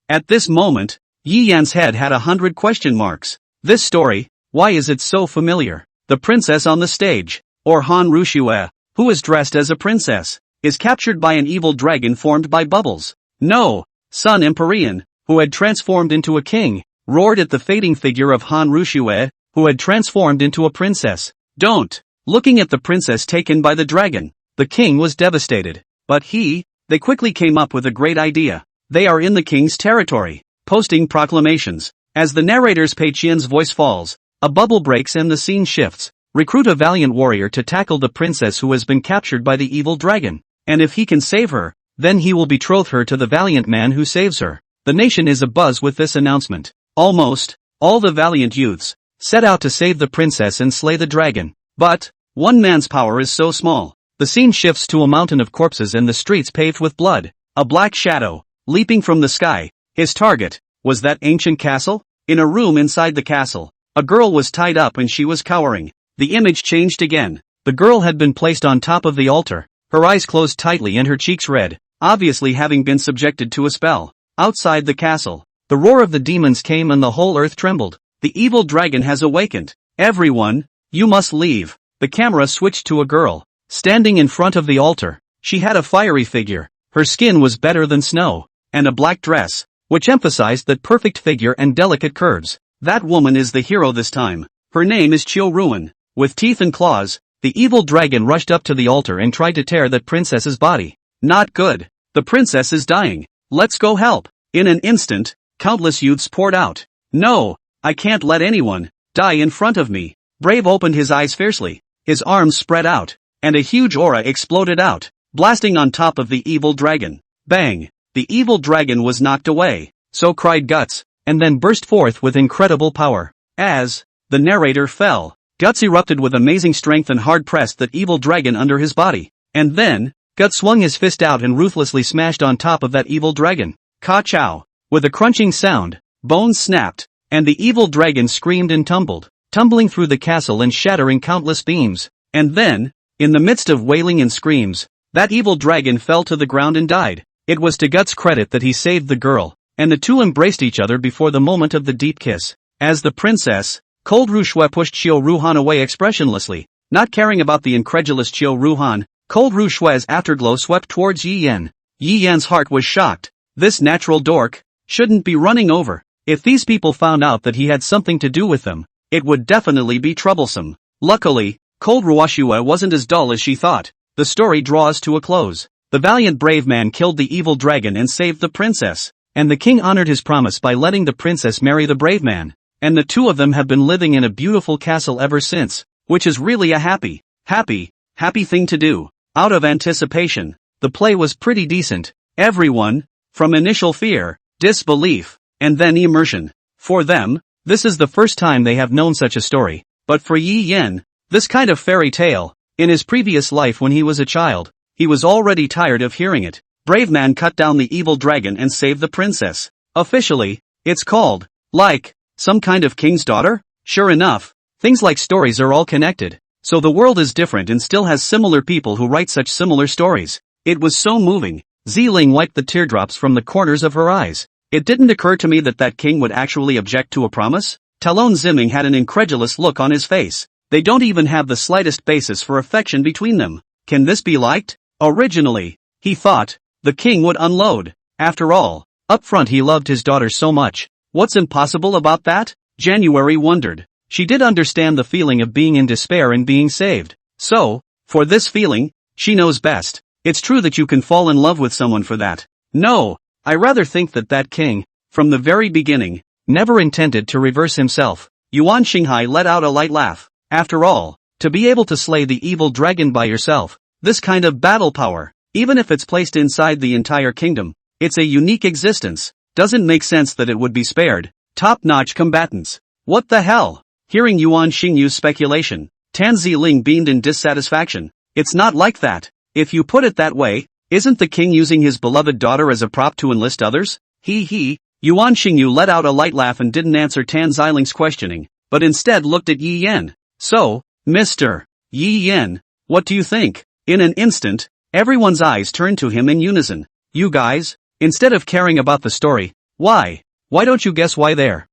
At this moment, Yi Yan's head had 100 question marks. This story, why is it so familiar? The princess on the stage, or Han Rushue, who is dressed as a princess, is captured by an evil dragon formed by bubbles. No, Sun Empyrean, who had transformed into a king, roared at the fading figure of Han Rushue, who had transformed into a princess. Don't! Looking at the princess taken by the dragon, the king was devastated. But they quickly came up with a great idea. They are in the king's territory, posting proclamations. As the narrator's Pei Qian's voice falls, a bubble breaks and the scene shifts. Recruit a valiant warrior to tackle the princess who has been captured by the evil dragon. And if he can save her, then he will betroth her to the valiant man who saves her. The nation is abuzz with this announcement. Almost all the valiant youths set out to save the princess and slay the dragon. But one man's power is so small. The scene shifts to a mountain of corpses and the streets paved with blood. A black shadow, leaping from the sky. His target was that ancient castle? In a room inside the castle, a girl was tied up and she was cowering. The image changed again. The girl had been placed on top of the altar, her eyes closed tightly and her cheeks red, obviously having been subjected to a spell. Outside the castle, the roar of the demons came and the whole earth trembled. The evil dragon has awakened. Everyone, you must leave. The camera switched to a girl, standing in front of the altar. She had a fiery figure, her skin was better than snow, and a black dress, which emphasized that perfect figure and delicate curves. That woman is the hero this time. Her name is Chiu Ruin. With teeth and claws, the evil dragon rushed up to the altar and tried to tear that princess's body. Not good. The princess is dying. Let's go help. In an instant, countless youths poured out. No, I can't let anyone die in front of me. Brave opened his eyes fiercely. His arms spread out, and a huge aura exploded out, blasting on top of the evil dragon. Bang! The evil dragon was knocked away. So cried Guts, and then burst forth with incredible power. As the narrator fell, Guts erupted with amazing strength and hard-pressed that evil dragon under his body. And then, Guts swung his fist out and ruthlessly smashed on top of that evil dragon. Ka-chow! With a crunching sound, bones snapped, and the evil dragon screamed and tumbled, tumbling through the castle and shattering countless beams. And then, in the midst of wailing and screams, that evil dragon fell to the ground and died. It was to Guts' credit that he saved the girl, and the two embraced each other before the moment of the deep kiss. As the princess, Cold Rushue pushed Chiu Ruhan away expressionlessly, not caring about the incredulous Chiu Ruhan. Cold Rushue's afterglow swept towards Yi Yan. Yi Yan's heart was shocked. This natural dork shouldn't be running over. If these people found out that he had something to do with them, it would definitely be troublesome. Luckily, Cold Rushue wasn't as dull as she thought. The story draws to a close. The valiant brave man killed the evil dragon and saved the princess. And the king honored his promise by letting the princess marry the brave man. And the two of them have been living in a beautiful castle ever since, which is really a happy thing to do. Out of anticipation, the play was pretty decent. Everyone, from initial fear, disbelief, and then immersion. For them, this is the first time they have known such a story. But for Yi Yan, this kind of fairy tale, in his previous life when he was a child, he was already tired of hearing it. Brave man cut down the evil dragon and saved the princess. Officially, it's called, like, some kind of king's daughter? Sure enough, things like stories are all connected. So the world is different and still has similar people who write such similar stories. It was so moving. Ziling wiped the teardrops from the corners of her eyes. It didn't occur to me that that king would actually object to a promise. Talon Zimming had an incredulous look on his face. They don't even have the slightest basis for affection between them. Can this be liked? Originally, he thought, the king would unload. After all, up front he loved his daughter so much. What's impossible about that? January wondered. She did understand the feeling of being in despair and being saved. So, for this feeling, she knows best. It's true that you can fall in love with someone for that. No, I rather think that that king, from the very beginning, never intended to reverse himself. Yuan Xinghai let out a light laugh. After all, to be able to slay the evil dragon by yourself, this kind of battle power, even if it's placed inside the entire kingdom, It's a unique existence. Doesn't make sense that it would be spared. Top-notch combatants. What the hell? Hearing Yuan Xingyu's speculation, Tan Ziling beamed in dissatisfaction. It's not like that. If you put it that way, isn't the king using his beloved daughter as a prop to enlist others? He. Yuan Xingyu let out a light laugh and didn't answer Tan Ziling's questioning, but instead looked at Yi Yan. So, Mr. Yi Yan, what do you think? In an instant, everyone's eyes turned to him in unison. You guys, instead of caring about the story, why don't you guess why they're,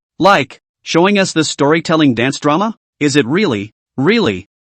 showing us this storytelling dance drama? Is it really,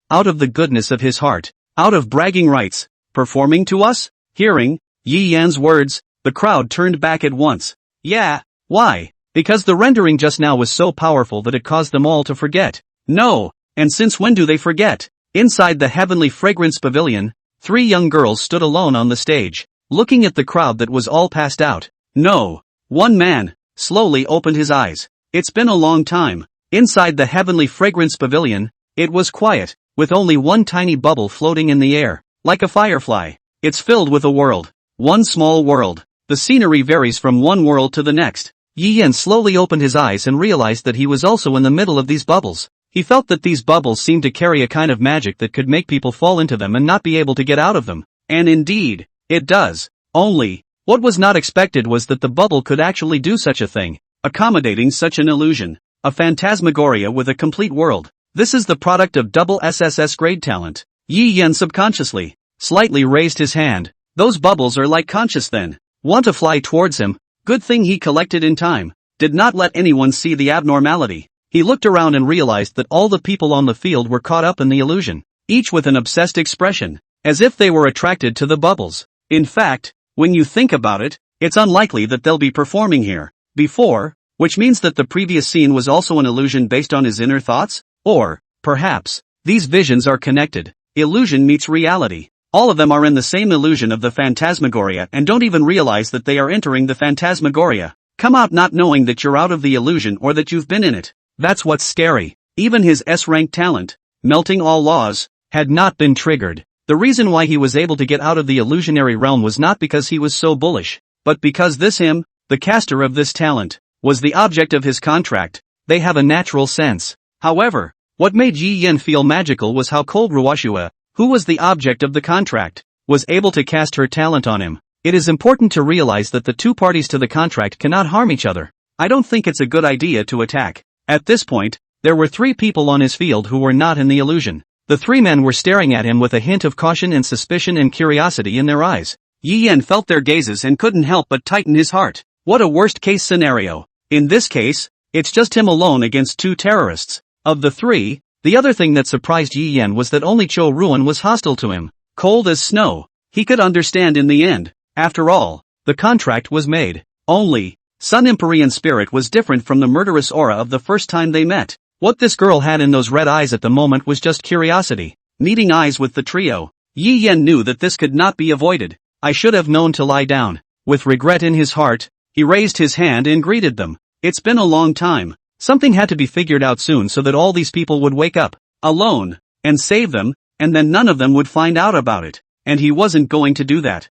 out of the goodness of his heart, out of bragging rights, performing to us? Hearing Yi Yan's words, the crowd turned back at once. Yeah, why? Because the rendering just now was so powerful that it caused them all to forget. No, and since when do they forget? Inside the heavenly fragrance pavilion, 3 young girls stood alone on the stage, looking at the crowd that was all passed out. No. One man slowly opened his eyes. It's been a long time. Inside the heavenly fragrance pavilion, it was quiet, with only one tiny bubble floating in the air, like a firefly. It's filled with a world. One small world. The scenery varies from one world to the next. Yi Yan slowly opened his eyes and realized that he was also in the middle of these bubbles. He felt that these bubbles seemed to carry a kind of magic that could make people fall into them and not be able to get out of them. And indeed, it does. Only, what was not expected was that the bubble could actually do such a thing, accommodating such an illusion. A phantasmagoria with a complete world. This is the product of double SSS grade talent. Yi Yan subconsciously, slightly raised his hand. Those bubbles are like conscious then. Want to fly towards him. Good thing he collected in time. Did not let anyone see the abnormality. He looked around and realized that all the people on the field were caught up in the illusion, each with an obsessed expression, as if they were attracted to the bubbles. In fact, when you think about it, it's unlikely that they'll be performing here before, which means that the previous scene was also an illusion based on his inner thoughts? Or, perhaps, these visions are connected. Illusion meets reality. All of them are in the same illusion of the phantasmagoria and don't even realize that they are entering the phantasmagoria. Come out not knowing that you're out of the illusion or that you've been in it. That's what's scary. Even his S-rank talent, melting all laws, had not been triggered. The reason why he was able to get out of the illusionary realm was not because he was so bullish, but because him, the caster of this talent, was the object of his contract. They have a natural sense. However, what made Yi Yan feel magical was how cold Ruoshua, who was the object of the contract, was able to cast her talent on him. It is important to realize that the two parties to the contract cannot harm each other. I don't think it's a good idea to attack. At this point, there were 3 people on his field who were not in the illusion. The 3 men were staring at him with a hint of caution and suspicion and curiosity in their eyes. Yi Yan felt their gazes and couldn't help but tighten his heart. What a worst-case scenario. In this case, it's just him alone against 2 terrorists. Of the 3, the other thing that surprised Yi Yan was that only Cho Ruan was hostile to him. Cold as snow. He could understand in the end. After all, the contract was made. Only, Sun Empyrean spirit was different from the murderous aura of the first time they met. What this girl had in those red eyes at the moment was just curiosity. Meeting eyes with the trio, Yi Yan knew that this could not be avoided. I should have known to lie down. With regret in his heart, he raised his hand and greeted them. It's been a long time. Something had to be figured out soon so that all these people would wake up, alone, and save them, and then none of them would find out about it. And he wasn't going to do that.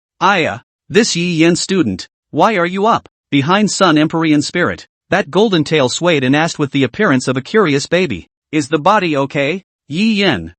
This Yi Yan student, why are you up? Behind Sun Empyrean spirit, that golden tail swayed and asked with the appearance of a curious baby. Is the body okay? Yi Yan.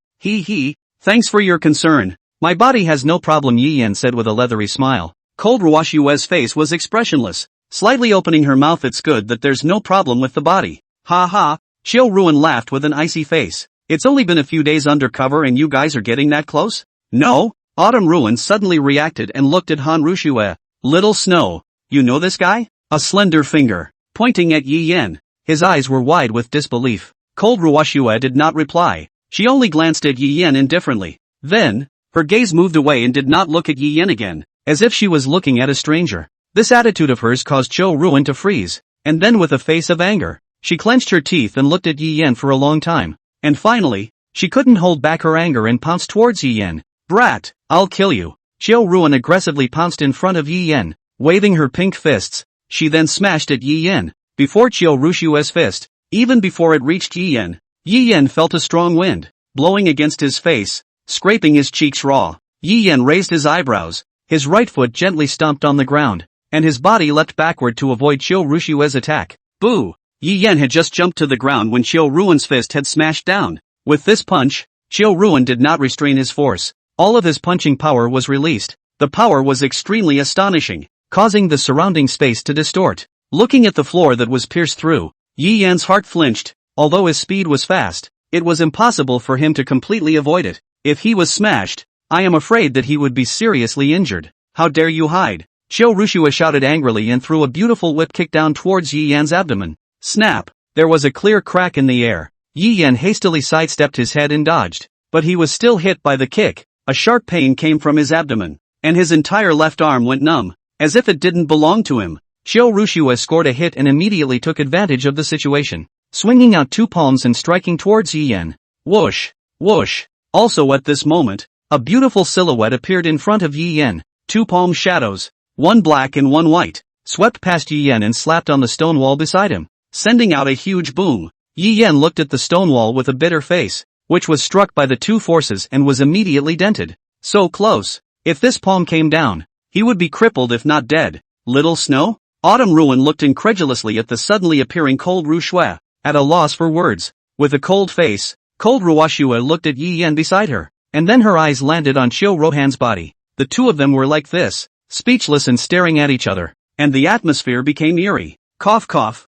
Thanks for your concern. My body has no problem, Yi Yan said with a leathery smile. Cold Ruoshue's face was expressionless, slightly opening her mouth. It's good that there's no problem with the body. Ha ha, Xiao Ruan laughed with an icy face. It's only been a few days undercover and you guys are getting that close? No? Autumn Ruan suddenly reacted and looked at Han Rushue. Little Snow, you know this guy? A slender finger, pointing at Yi Yan. His eyes were wide with disbelief. Cold Ruoshue did not reply. She only glanced at Yi Yan indifferently. Then, her gaze moved away and did not look at Yi Yan again, as if she was looking at a stranger. This attitude of hers caused Cho Ruan to freeze, and then with a face of anger, she clenched her teeth and looked at Yi Yan for a long time. And finally, she couldn't hold back her anger and pounced towards Yi Yan. Brat, I'll kill you. Xiao Ruan aggressively pounced in front of Yi Yan, waving her pink fists. She then smashed at Yi Yan, before Qiu Rushue's fist. Even before it reached Yi Yan felt a strong wind, blowing against his face, scraping his cheeks raw. Yi Yan raised his eyebrows, his right foot gently stomped on the ground. and his body leapt backward to avoid Qiu Rushue's attack. Boo! Yi Yan had just jumped to the ground when Qiu Ruan's fist had smashed down. With this punch, Qiu Ruan did not restrain his force. All of his punching power was released. The power was extremely astonishing, causing the surrounding space to distort. Looking at the floor that was pierced through, Yi Yan's heart flinched. Although his speed was fast, it was impossible for him to completely avoid it. If he was smashed, I am afraid that he would be seriously injured. How dare you hide? Qiu Rushue shouted angrily and threw a beautiful whip kick down towards Yi Yan's abdomen. Snap! There was a clear crack in the air. Yi Yan hastily sidestepped his head and dodged. But he was still hit by the kick. A sharp pain came from his abdomen, and his entire left arm went numb, as if it didn't belong to him. Qiu Rushue scored a hit and immediately took advantage of the situation, swinging out two palms and striking towards Yi Yan. Whoosh! Whoosh! Also at this moment, a beautiful silhouette appeared in front of Yi Yan. Two palm shadows, one black and one white, swept past Yi Yan and slapped on the stone wall beside him, sending out a huge boom. Yi Yan looked at the stone wall with a bitter face, which was struck by the two forces and was immediately dented. So close. If this palm came down, he would be crippled if not dead. Little Snow? Autumn Ruin looked incredulously at the suddenly appearing Cold Rushue, at a loss for words. With a cold face, Cold Ruashue looked at Yi Yan beside her, and then her eyes landed on Qiu Rohan's body. The two of them were like this, speechless and staring at each other, and the atmosphere became eerie. Cough cough.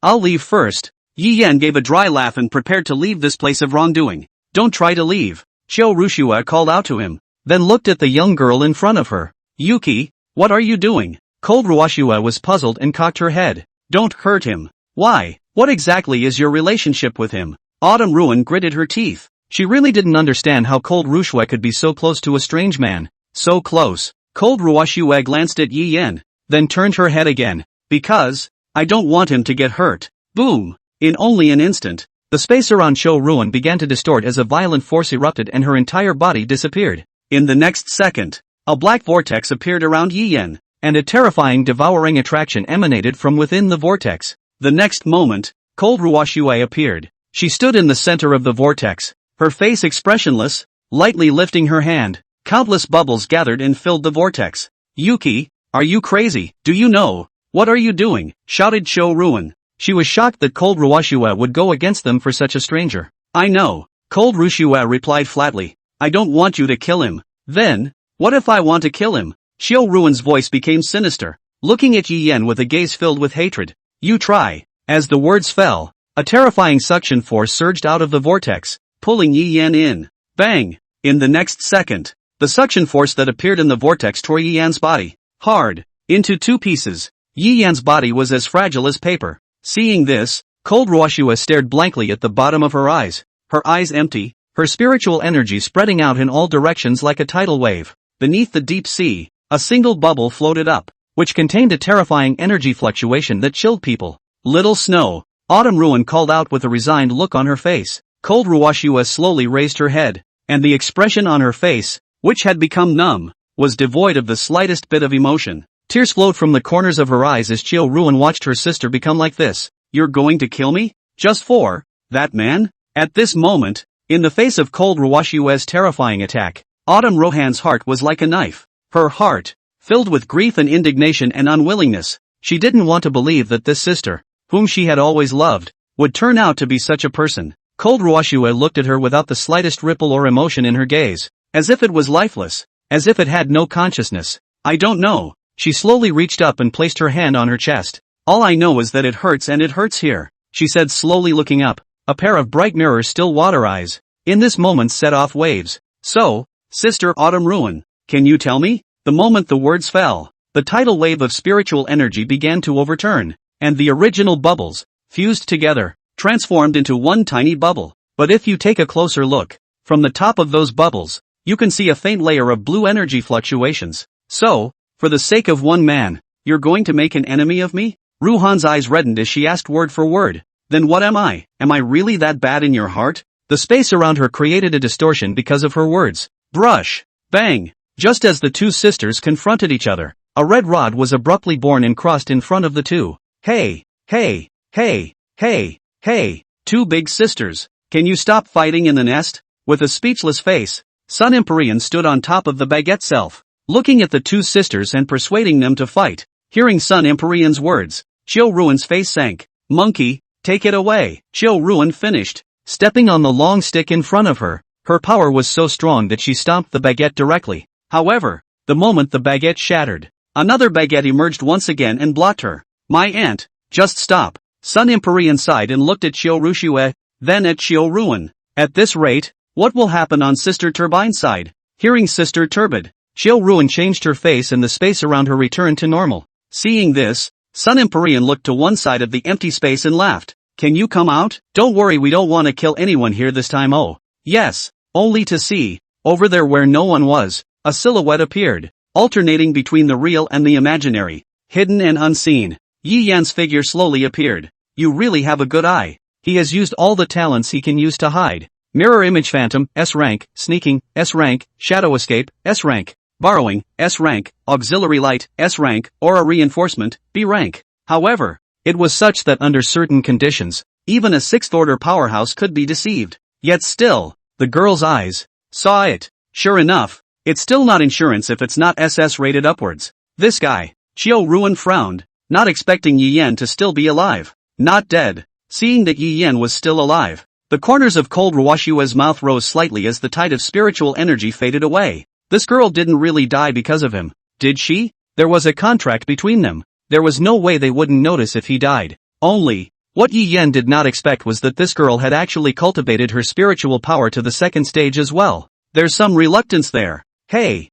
I'll leave first. Yi Yan gave a dry laugh and prepared to leave this place of wrongdoing. Don't try to leave, Qiu Rushue called out to him, then looked at the young girl in front of her. Yuki, what are you doing? Cold Ruashue was puzzled and cocked her head. Don't hurt him. Why? What exactly is your relationship with him? Autumn Ruin gritted her teeth. She really didn't understand how Cold Rushue could be so close to a strange man. So close. Cold Ruashue glanced at Yi Yan, then turned her head again. Because I don't want him to get hurt. Boom! In only an instant, the space around Qiu Ruan began to distort as a violent force erupted and her entire body disappeared. In the next second, a black vortex appeared around Yi Yan, and a terrifying devouring attraction emanated from within the vortex. The next moment, Cold Ruashue appeared. She stood in the center of the vortex, her face expressionless, lightly lifting her hand. Countless bubbles gathered and filled the vortex. Yuki, are you crazy? Do you know? What are you doing? Shouted Qiu Ruan. She was shocked that Cold Ruashue would go against them for such a stranger. I know, Cold Rushue replied flatly. I don't want you to kill him. Then, what if I want to kill him? Qiu Ruan's voice became sinister, looking at Yi Yan with a gaze filled with hatred. You try. As the words fell, a terrifying suction force surged out of the vortex, pulling Yi Yan in. Bang! In the next second, the suction force that appeared in the vortex tore Yi Yan's body hard into two pieces. Yi Yan's body was as fragile as paper. Seeing this, Cold Ruashue stared blankly at the bottom of her eyes empty, her spiritual energy spreading out in all directions like a tidal wave. Beneath the deep sea, a single bubble floated up, which contained a terrifying energy fluctuation that chilled people. Little Snow, Autumn Ruin called out with a resigned look on her face. Cold Ruashue slowly raised her head, and the expression on her face, which had become numb, was devoid of the slightest bit of emotion. Tears flowed from the corners of her eyes as Qiu Ruan watched her sister become like this. You're going to kill me? Just for that man? At this moment, in the face of Cold Ruashue's terrifying attack, Autumn Rohan's heart was like a knife. Her heart, filled with grief and indignation and unwillingness. She didn't want to believe that this sister, whom she had always loved, would turn out to be such a person. Cold Ruashue looked at her without the slightest ripple or emotion in her gaze, as if it was lifeless, as if it had no consciousness. I don't know. She slowly reached up and placed her hand on her chest. All I know is that it hurts and it hurts here, she said slowly looking up. A pair of bright mirror still water eyes, in this moment set off waves. So, Sister Autumn Ruin, can you tell me? The moment the words fell, the tidal wave of spiritual energy began to overturn, and the original bubbles, fused together, transformed into one tiny bubble. But if you take a closer look, from the top of those bubbles, you can see a faint layer of blue energy fluctuations. So, for the sake of one man, you're going to make an enemy of me? Ruhan's eyes reddened as she asked word for word. Then what am I? Am I really that bad in your heart? The space around her created a distortion because of her words. Brush! Bang! Just as the two sisters confronted each other, a red rod was abruptly born and crossed in front of the two. Hey! Hey! Hey! Hey! Hey! Two big sisters, can you stop fighting in the nest? With a speechless face, Sun Empyrean stood on top of the baguette self. looking at the two sisters and persuading them to fight. Hearing Sun Empyrean's words, Qiu Ruin's face sank. Monkey, take it away. Qiu Ruin finished, stepping on the long stick in front of her. Her power was so strong that she stomped the baguette directly. However, the moment the baguette shattered, another baguette emerged once again and blocked her. My aunt, just stop. Sun Empyrean sighed and looked at Qiu Rushue, then at Qiu Ruin. At this rate, what will happen on Sister Turbine's side? Hearing Sister Turbid, Qiu Ruin changed her face and the space around her returned to normal. Seeing this, Sun Empyrean looked to one side of the empty space and laughed. Can you come out? Don't worry, we don't want to kill anyone here this time. Oh, yes, only to see. Over there where no one was, a silhouette appeared, alternating between the real and the imaginary, hidden and unseen. Yi Yan's figure slowly appeared. You really have a good eye. He has used all the talents he can use to hide. Mirror image phantom, S rank, sneaking, S rank, shadow escape, S rank, borrowing, S rank, auxiliary light, S rank, aura reinforcement, B rank. However, it was such that under certain conditions, even a 6th order powerhouse could be deceived. Yet still, the girl's eyes saw it. Sure enough, it's still not insurance if it's not SS rated upwards. This guy, Qiu Ruin frowned, not expecting Yi Yan to still be alive. Not dead. Seeing that Yi Yan was still alive, the corners of Cold Ruoshua's mouth rose slightly as the tide of spiritual energy faded away. This girl didn't really die because of him, did she? There was a contract between them. There was no way they wouldn't notice if he died. Only, what Yi Yan did not expect was that this girl had actually cultivated her spiritual power to the 2nd stage as well. There's some reluctance there. Hey,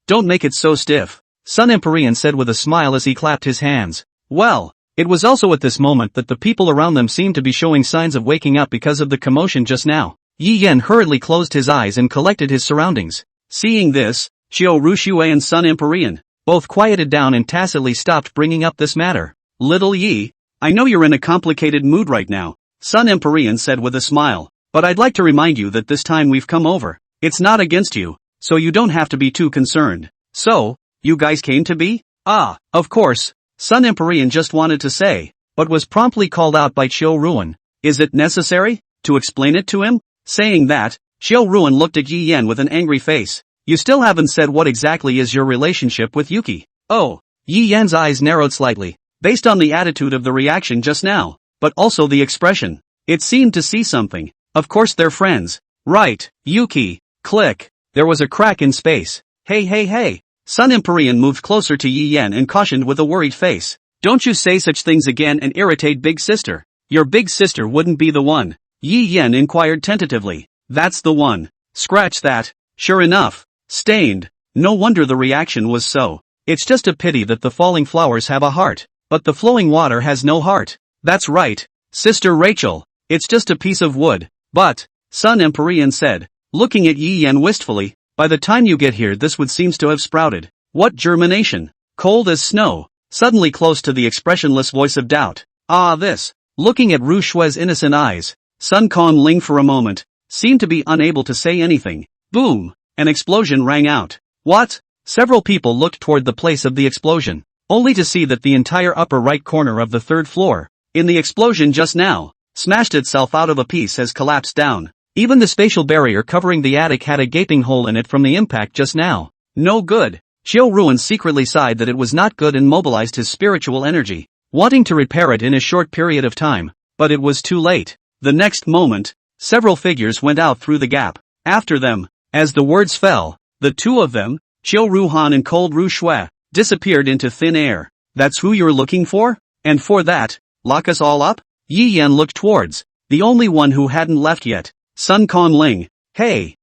don't make it so stiff, Sun Empyrean said with a smile as he clapped his hands. Well, it was also at this moment that the people around them seemed to be showing signs of waking up because of the commotion just now. Yi Yan hurriedly closed his eyes and collected his surroundings. Seeing this, Qiu Rushue and Sun Empyrean both quieted down and tacitly stopped bringing up this matter. Little Yi, I know you're in a complicated mood right now, Sun Empyrean said with a smile, but I'd like to remind you that this time we've come over. It's not against you, so you don't have to be too concerned. So, you guys came to be? Ah, of course. Sun Empyrean just wanted to say, but was promptly called out by Qiu Ruin. Is it necessary to explain it to him? Saying that, Qiu Ruin looked at Yi Yan with an angry face. You still haven't said what exactly is your relationship with Yuki. Oh, Yi Yan's eyes narrowed slightly, based on the attitude of the reaction just now, but also the expression. It seemed to see something. Of course they're friends. Right, Yuki. Click. There was a crack in space. Hey. Sun Empyrean moved closer to Yi Yan and cautioned with a worried face. Don't you say such things again and irritate big sister. Your big sister wouldn't be the one. Yi Yan inquired tentatively. That's the one. Scratch that. Sure enough. Stained. No wonder the reaction was so. It's just a pity that the falling flowers have a heart, but the flowing water has no heart. That's right, Sister Rachel. It's just a piece of wood. But, Sun Empyrean said, looking at Yi Yan wistfully, by the time you get here this would seems to have sprouted. What germination? Cold as snow. Suddenly close to the expressionless voice of doubt. Ah this. Looking at Ru Shue's innocent eyes, Sun Conling for a moment, seemed to be unable to say anything. Boom! An explosion rang out. What? Several people looked toward the place of the explosion, only to see that the entire upper right corner of the 3rd floor, in the explosion just now, smashed itself out of a piece has collapsed down. Even the spatial barrier covering the attic had a gaping hole in it from the impact just now. No good. Qiu Ruin secretly sighed that it was not good and mobilized his spiritual energy, wanting to repair it in a short period of time, but it was too late. The next moment, several figures went out through the gap. After them, as the words fell, the two of them, Qiu Ruhan and Cold Ru Shue, disappeared into thin air. That's who you're looking for? And for that, lock us all up? Yi Yan looked towards the only one who hadn't left yet. Sun Conling. Hey,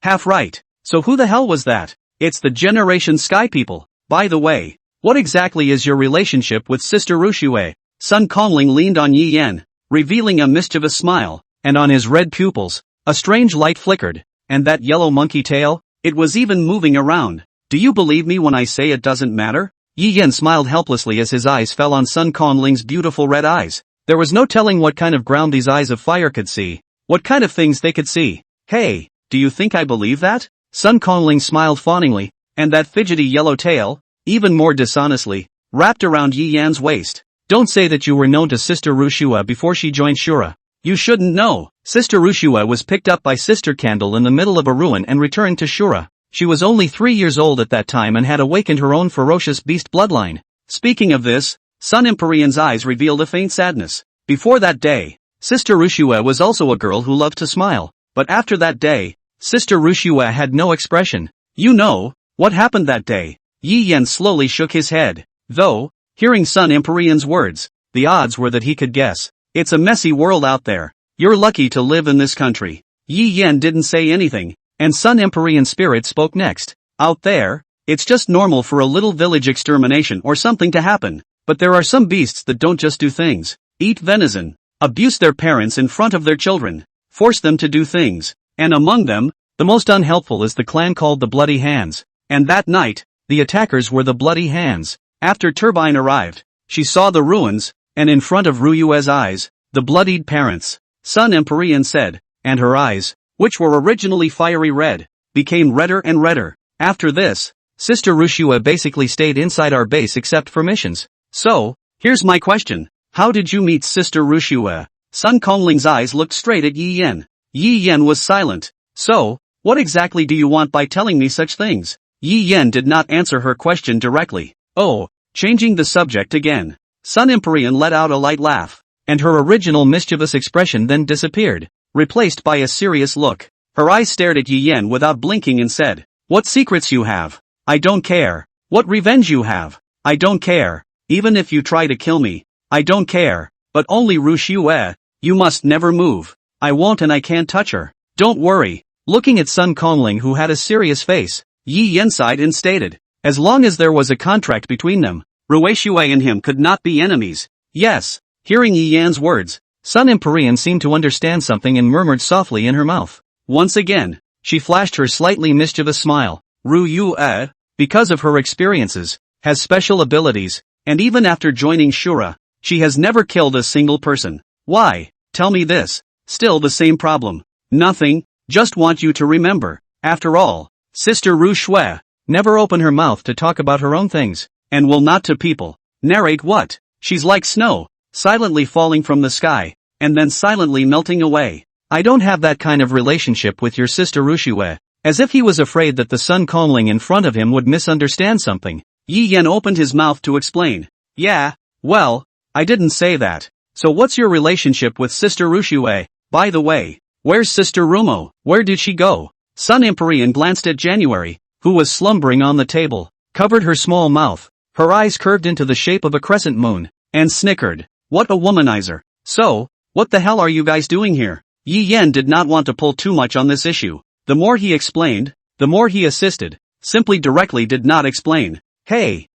half right. So who the hell was that? It's the Generation Sky people. By the way, what exactly is your relationship with Sister Rushue? Sun Conling leaned on Yi Yan, revealing a mischievous smile, and on his red pupils, a strange light flickered. And that yellow monkey tail? It was even moving around. Do you believe me when I say it doesn't matter? Yi Yan smiled helplessly as his eyes fell on Sun Conling's beautiful red eyes. There was no telling what kind of ground these eyes of fire could see. What kind of things they could see. Hey, do you think I believe that? Sun Conling smiled fawningly, and that fidgety yellow tail, even more dishonestly, wrapped around Yi Yan's waist. Don't say that you were known to Sister Rushua before she joined Shura. You shouldn't know. Sister Rushua was picked up by Sister Candle in the middle of a ruin and returned to Shura. She was only 3 years old at that time and had awakened her own ferocious beast bloodline. Speaking of this, Sun Empyrean's eyes revealed a faint sadness. Before that day, Sister Rushua was also a girl who loved to smile, but after that day, Sister Rushua had no expression. You know, what happened that day? Yi Yan slowly shook his head. Though, hearing Sun Empyrean's words, the odds were that he could guess. It's a messy world out there. You're lucky to live in this country. Yi Yan didn't say anything, and Sun Empyrean Spirit spoke next. Out there, it's just normal for a little village extermination or something to happen. But there are some beasts that don't just do things. Eat venison, abuse their parents in front of their children, force them to do things. And among them, the most unhelpful is the clan called the Bloody Hands. And that night, the attackers were the Bloody Hands. After Turbine arrived, she saw the ruins, and in front of Ruyue's eyes, the bloodied parents. Sun Empyrean said, and her eyes, which were originally fiery red, became redder and redder. After this, Sister Rushua basically stayed inside our base except for missions. So, here's my question. How did you meet Sister Rushua? Sun Kongling's eyes looked straight at Yi Yan. Yi Yan was silent. So, what exactly do you want by telling me such things? Yi Yan did not answer her question directly. Oh, changing the subject again. Sun Empyrean let out a light laugh, and her original mischievous expression then disappeared, replaced by a serious look. Her eyes stared at Yi Yan without blinking and said, "What secrets you have? I don't care. What revenge you have? I don't care. Even if you try to kill me, I don't care. But only Rushua, you must never move. I won't and I can't touch her. Don't worry." Looking at Sun Kongling who had a serious face, Yi Yan sighed and stated, as long as there was a contract between them, Ruishue and him could not be enemies. Yes. Hearing Yi Yan's words, Sun Empyrean seemed to understand something and murmured softly in her mouth. Once again, she flashed her slightly mischievous smile. Ruyue, because of her experiences, has special abilities, and even after joining Shura, she has never killed a single person. Why? Tell me this. Still the same problem. Nothing, just want you to remember. After all, Sister Rushue never open her mouth to talk about her own things, and will not to people. Narrate what? She's like snow, silently falling from the sky, and then silently melting away. I don't have that kind of relationship with your Sister Rushue. As if he was afraid that the Sun Kongling in front of him would misunderstand something, Yi Yan opened his mouth to explain. Yeah, well, I didn't say that. So what's your relationship with Sister Rushue? By the way, where's Sister Rumo? Where did she go? Sun Empyrean glanced at January, who was slumbering on the table, covered her small mouth, her eyes curved into the shape of a crescent moon, and snickered. What a womanizer. So, what the hell are you guys doing here? Yi Yan did not want to pull too much on this issue. The more he explained, the more he assisted, simply directly did not explain. Hey,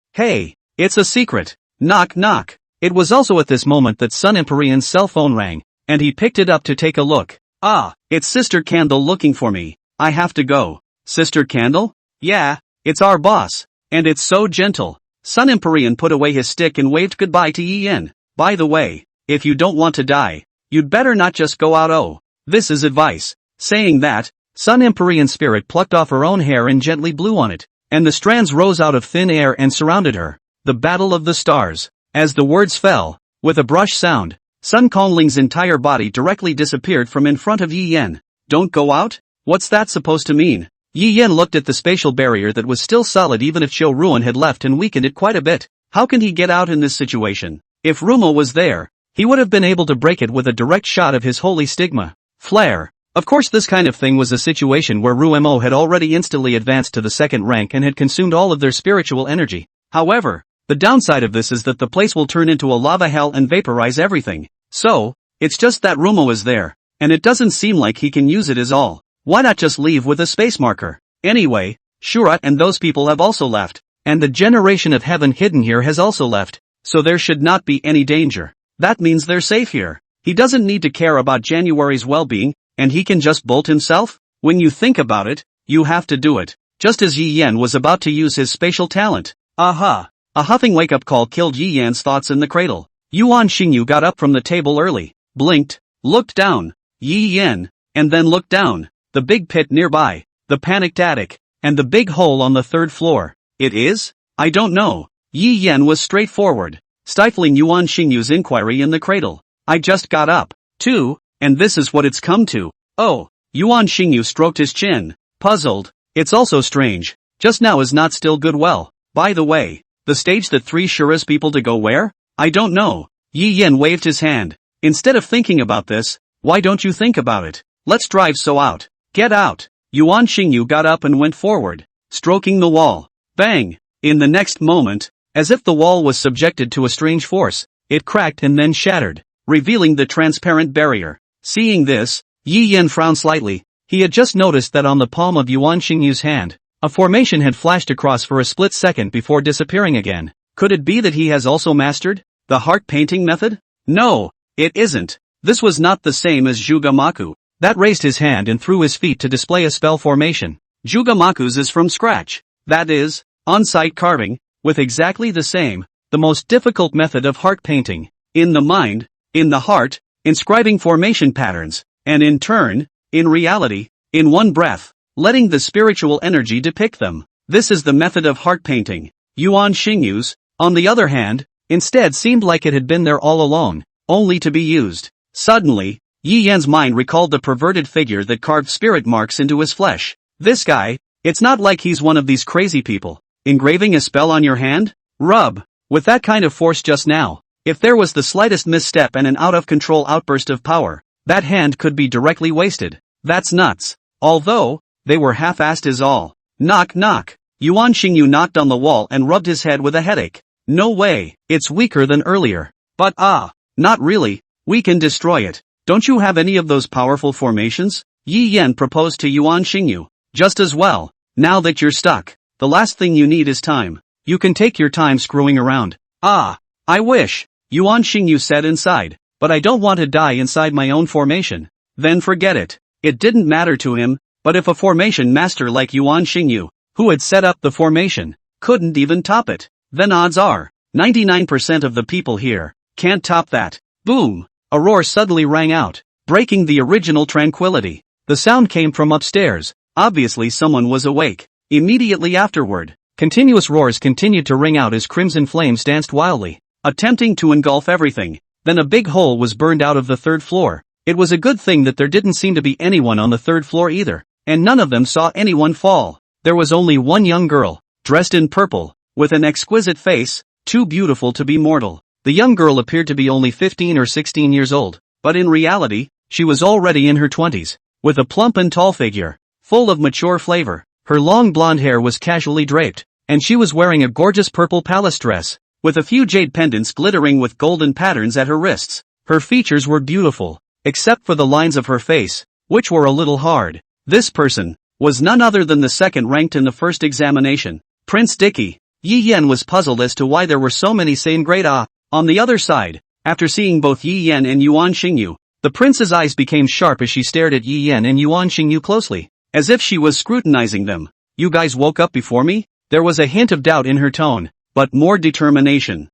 it's a secret. Knock knock. It was also at this moment that Sun Empyrean's cell phone rang, and he picked it up to take a look. Ah, it's Sister Candle looking for me. I have to go. Sister Candle? Yeah, it's our boss. And it's so gentle. Sun Empyrean put away his stick and waved goodbye to Yi Yan. By the way, if you don't want to die, you'd better not just go out. Oh, this is advice. Saying that, Sun Empyrean Spirit plucked off her own hair and gently blew on it, and the strands rose out of thin air and surrounded her. The Battle of the Stars. As the words fell, with a brush sound, Sun Kongling's entire body directly disappeared from in front of Yi Yan. Don't go out? What's that supposed to mean? Yi Yan looked at the spatial barrier that was still solid even if Cho Ruan had left and weakened it quite a bit. How can he get out in this situation? If Rumo was there, he would have been able to break it with a direct shot of his holy stigma. Flare. Of course this kind of thing was a situation where Rumo had already instantly advanced to the second rank and had consumed all of their spiritual energy. However, the downside of this is that the place will turn into a lava hell and vaporize everything. So, it's just that Rumo is there, and it doesn't seem like he can use it as all. Why not just leave with a space marker? Anyway, Shura and those people have also left, and the generation of heaven hidden here has also left, so there should not be any danger. That means they're safe here. He doesn't need to care about January's well-being, and he can just bolt himself? When you think about it, you have to do it. Just as Yi Yan was about to use his spatial talent. Aha! A huffing wake-up call killed Yi Yan's thoughts in the cradle. Yuan Xingyu got up from the table early, blinked, looked down, Yi Yan, and then looked down. The big pit nearby, the panicked attic, and the big hole on the third floor. It is? I don't know. Yi Yan was straightforward, stifling Yuan Xingyu's inquiry in the cradle. I just got up, too, and this is what it's come to. Oh, Yuan Xingyu stroked his chin, puzzled. It's also strange. Just now is not still good well. By the way, the stage that 3 surest people to go where? I don't know. Yi Yan waved his hand. Instead of thinking about this, why don't you think about it? Let's drive so out. Get out. Yuan Xingyu got up and went forward, stroking the wall. Bang! In the next moment, as if the wall was subjected to a strange force, it cracked and then shattered, revealing the transparent barrier. Seeing this, Yi Yan frowned slightly. He had just noticed that on the palm of Yuan Xingyu's hand, a formation had flashed across for a split second before disappearing again. Could it be that he has also mastered the heart painting method? No, it isn't. This was not the same as Zhugamaku. That raised his hand and threw his feet to display a spell formation. Zhugamaku's is from scratch. That is, on-site carving, with exactly the same, the most difficult method of heart painting. In the mind, in the heart, inscribing formation patterns, and in turn, in reality, in one breath, letting the spiritual energy depict them. This is the method of heart painting. Yuan Xingyu's, on the other hand, instead seemed like it had been there all along, only to be used. Suddenly, Yi Yan's mind recalled the perverted figure that carved spirit marks into his flesh. This guy, it's not like he's one of these crazy people. Engraving a spell on your hand? Rub. With that kind of force just now, if there was the slightest misstep and an out-of-control outburst of power, that hand could be directly wasted. That's nuts. Although, they were half-assed is all. Knock knock. Yuan Xingyu knocked on the wall and rubbed his head with a headache. No way, it's weaker than earlier. But not really, we can destroy it. Don't you have any of those powerful formations? Yi Yan proposed to Yuan Xingyu. Just as well. Now that you're stuck, the last thing you need is time. You can take your time screwing around. I wish, Yuan Xingyu said inside, but I don't want to die inside my own formation. Then forget it. It didn't matter to him, but if a formation master like Yuan Xingyu, who had set up the formation, couldn't even top it, then odds are, 99% of the people here can't top that. Boom! A roar suddenly rang out, breaking the original tranquility. The sound came from upstairs. Obviously someone was awake. Immediately afterward, continuous roars continued to ring out as crimson flames danced wildly, attempting to engulf everything. Then a big hole was burned out of the 3rd floor. It was a good thing that there didn't seem to be anyone on the 3rd floor either, and none of them saw anyone fall. There was only one young girl, dressed in purple, with an exquisite face, too beautiful to be mortal. The young girl appeared to be only 15 or 16 years old, but in reality, she was already in her 20s, with a plump and tall figure, full of mature flavor. Her long blonde hair was casually draped, and she was wearing a gorgeous purple palace dress, with a few jade pendants glittering with golden patterns at her wrists. Her features were beautiful, except for the lines of her face, which were a little hard. This person was none other than the second ranked in the first examination, Prince Dicky. Yi Yan was puzzled as to why there were so many saying great on the other side. After seeing both Yi Yan and Yuan Xingyu, the prince's eyes became sharp as she stared at Yi Yan and Yuan Xingyu closely, as if she was scrutinizing them. You guys woke up before me? There was a hint of doubt in her tone, but more determination.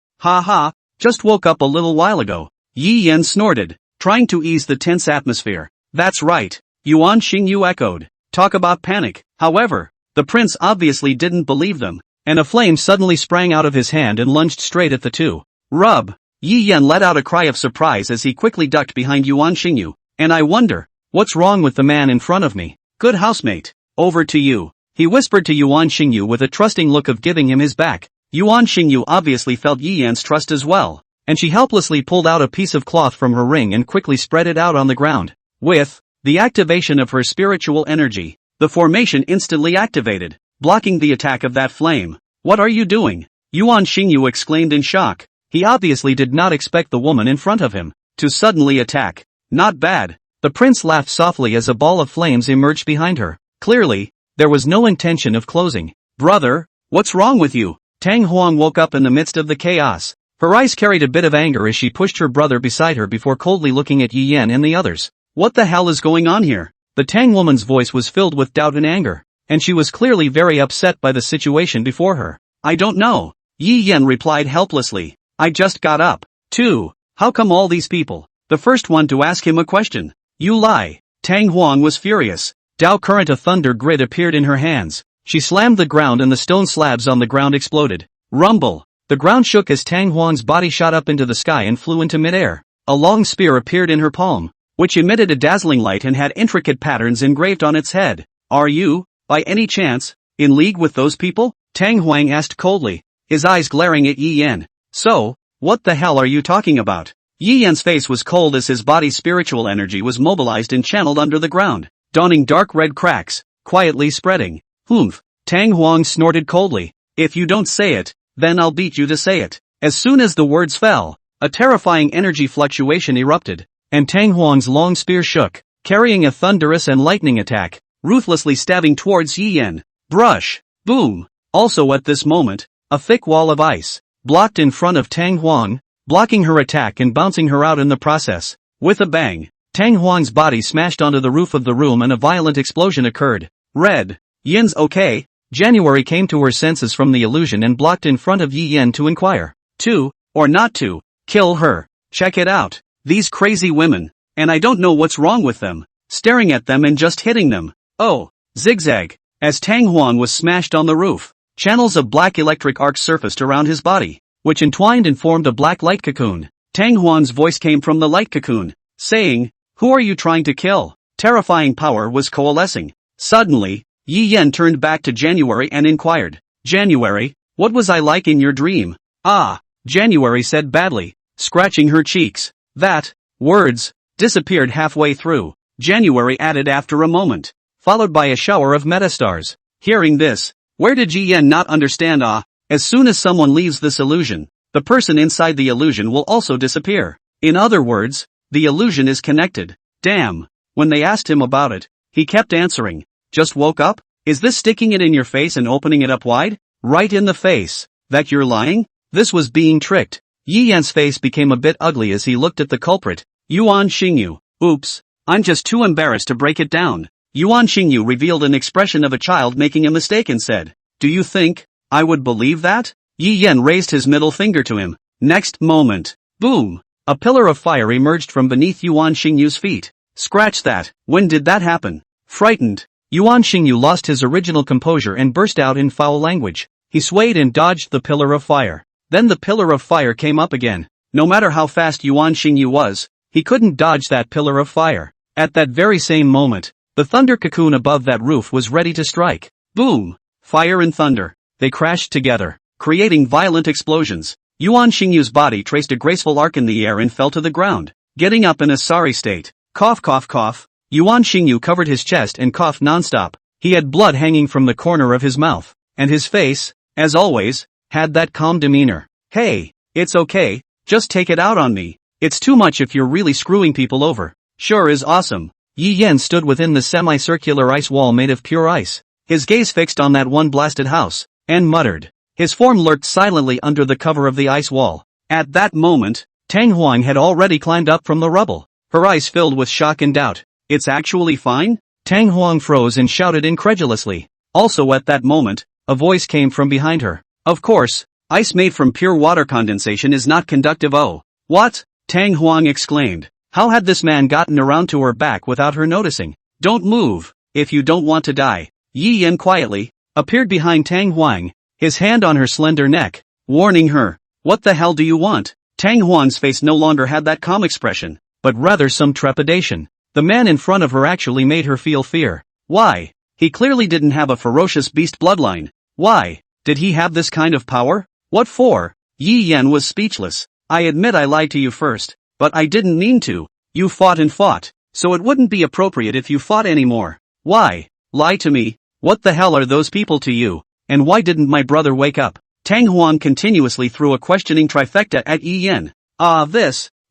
Just woke up a little while ago. Yi Yan snorted, trying to ease the tense atmosphere. That's right, Yuan Xingyu echoed. Talk about panic. However, the prince obviously didn't believe them, and a flame suddenly sprang out of his hand and lunged straight at the two. Rub! Yi Yan let out a cry of surprise as he quickly ducked behind Yuan Xingyu. And I wonder, what's wrong with the man in front of me? Good housemate. Over to you. He whispered to Yuan Xingyu with a trusting look of giving him his back. Yuan Xingyu obviously felt Yi Yan's trust as well, and she helplessly pulled out a piece of cloth from her ring and quickly spread it out on the ground. With the activation of her spiritual energy, the formation instantly activated, blocking the attack of that flame. What are you doing? Yuan Xingyu exclaimed in shock. He obviously did not expect the woman in front of him to suddenly attack. Not bad. The prince laughed softly as a ball of flames emerged behind her. Clearly, there was no intention of closing. Brother, what's wrong with you? Tang Huang woke up in the midst of the chaos. Her eyes carried a bit of anger as she pushed her brother beside her before coldly looking at Yi Yan and the others. What the hell is going on here? The Tang woman's voice was filled with doubt and anger, and she was clearly very upset by the situation before her. I don't know. Yi Yan replied helplessly. I just got up. Too. How come all these people? The first one to ask him a question. You lie. Tang Huang was furious. Dao current a thunder grid appeared in her hands. She slammed the ground and the stone slabs on the ground exploded. Rumble. The ground shook as Tang Huang's body shot up into the sky and flew into midair. A long spear appeared in her palm, which emitted a dazzling light and had intricate patterns engraved on its head. Are you by any chance, in league with those people? Tang Huang asked coldly, his eyes glaring at Yi Yan. So, what the hell are you talking about? Yi Yan's face was cold as his body's spiritual energy was mobilized and channeled under the ground, donning dark red cracks, quietly spreading. Humph. Tang Huang snorted coldly. If you don't say it, then I'll beat you to say it. As soon as the words fell, a terrifying energy fluctuation erupted, and Tang Huang's long spear shook, carrying a thunderous and lightning attack, ruthlessly stabbing towards Yi Yan. Brush! Boom! Also at this moment, a thick wall of ice blocked in front of Tang Huang, blocking her attack and bouncing her out in the process. With a bang, Tang Huang's body smashed onto the roof of the room and a violent explosion occurred. Red. Yin's okay? January came to her senses from the illusion and blocked in front of Yi Yan to inquire. To, or not to, kill her. Check it out. These crazy women. And I don't know what's wrong with them. Staring at them and just hitting them. Oh. Zigzag. As Tang Huang was smashed on the roof, channels of black electric arcs surfaced around his body, which entwined and formed a black light cocoon. Tang Huang's voice came from the light cocoon, saying, "Who are you trying to kill?" Terrifying power was coalescing. Suddenly, Yi Yan turned back to January and inquired, "January, what was I like in your dream?" "Ah," January said badly, scratching her cheeks. "That," words, disappeared halfway through. January added after a moment, followed by a shower of metastars. Hearing this, where did Yi Yan not understand? As soon as someone leaves this illusion, the person inside the illusion will also disappear. In other words, the illusion is connected. Damn. When they asked him about it, he kept answering, "Just woke up? Is this sticking it in your face and opening it up wide? Right in the face. That you're lying?" This was being tricked. Yi Yan's face became a bit ugly as he looked at the culprit, Yuan Xingyu. Oops. I'm just too embarrassed to break it down. Yuan Xingyu revealed an expression of a child making a mistake and said, "Do you think I would believe that?" Yi Yan raised his middle finger to him. Next moment, boom! A pillar of fire emerged from beneath Yuan Xingyu's feet. Scratch that. When did that happen? Frightened, Yuan Xingyu lost his original composure and burst out in foul language. He swayed and dodged the pillar of fire. Then the pillar of fire came up again. No matter how fast Yuan Xingyu was, he couldn't dodge that pillar of fire. At that very same moment, the thunder cocoon above that roof was ready to strike. Boom! Fire and thunder. They crashed together, creating violent explosions. Yuan Xingyu's body traced a graceful arc in the air and fell to the ground, getting up in a sorry state. Cough cough cough. Yuan Xingyu covered his chest and coughed nonstop. He had blood hanging from the corner of his mouth, and his face, as always, had that calm demeanor. "Hey, it's okay, just take it out on me. It's too much if you're really screwing people over." "Sure is awesome." Yi Yan stood within the semicircular ice wall made of pure ice, his gaze fixed on that one blasted house, and muttered. His form lurked silently under the cover of the ice wall. At that moment, Tang Huang had already climbed up from the rubble, her eyes filled with shock and doubt. "It's actually fine?" Tang Huang froze and shouted incredulously. Also at that moment, a voice came from behind her. "Of course, ice made from pure water condensation is not conductive." "Oh, what?" Tang Huang exclaimed. How had this man gotten around to her back without her noticing? "Don't move, if you don't want to die." Yi Yan quietly appeared behind Tang Huang, his hand on her slender neck, warning her. "What the hell do you want?" Tang Huang's face no longer had that calm expression, but rather some trepidation. The man in front of her actually made her feel fear. Why? He clearly didn't have a ferocious beast bloodline. Why? Did he have this kind of power? What for? Yi Yan was speechless. "I admit I lied to you first, but I didn't mean to. You fought and fought, so it wouldn't be appropriate if you fought anymore." "Why? Lie to me? What the hell are those people to you? And why didn't my brother wake up?" Tang Huang continuously threw a questioning trifecta at Yi Yan.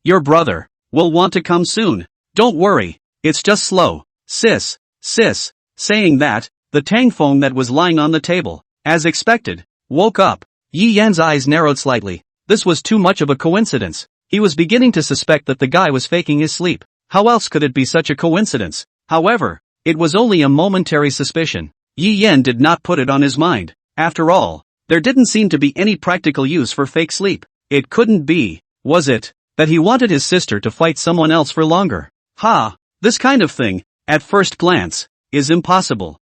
Your brother, will want to come soon. Don't worry, it's just slow. Sis. Saying that, the Tang Feng that was lying on the table, as expected, woke up. Yi Yan's eyes narrowed slightly. This was too much of a coincidence. He was beginning to suspect that the guy was faking his sleep. How else could it be such a coincidence? However, it was only a momentary suspicion. Yi Yan did not put it on his mind. After all, there didn't seem to be any practical use for fake sleep. It couldn't be, was it, that he wanted his sister to fight someone else for longer? This kind of thing, at first glance, is impossible.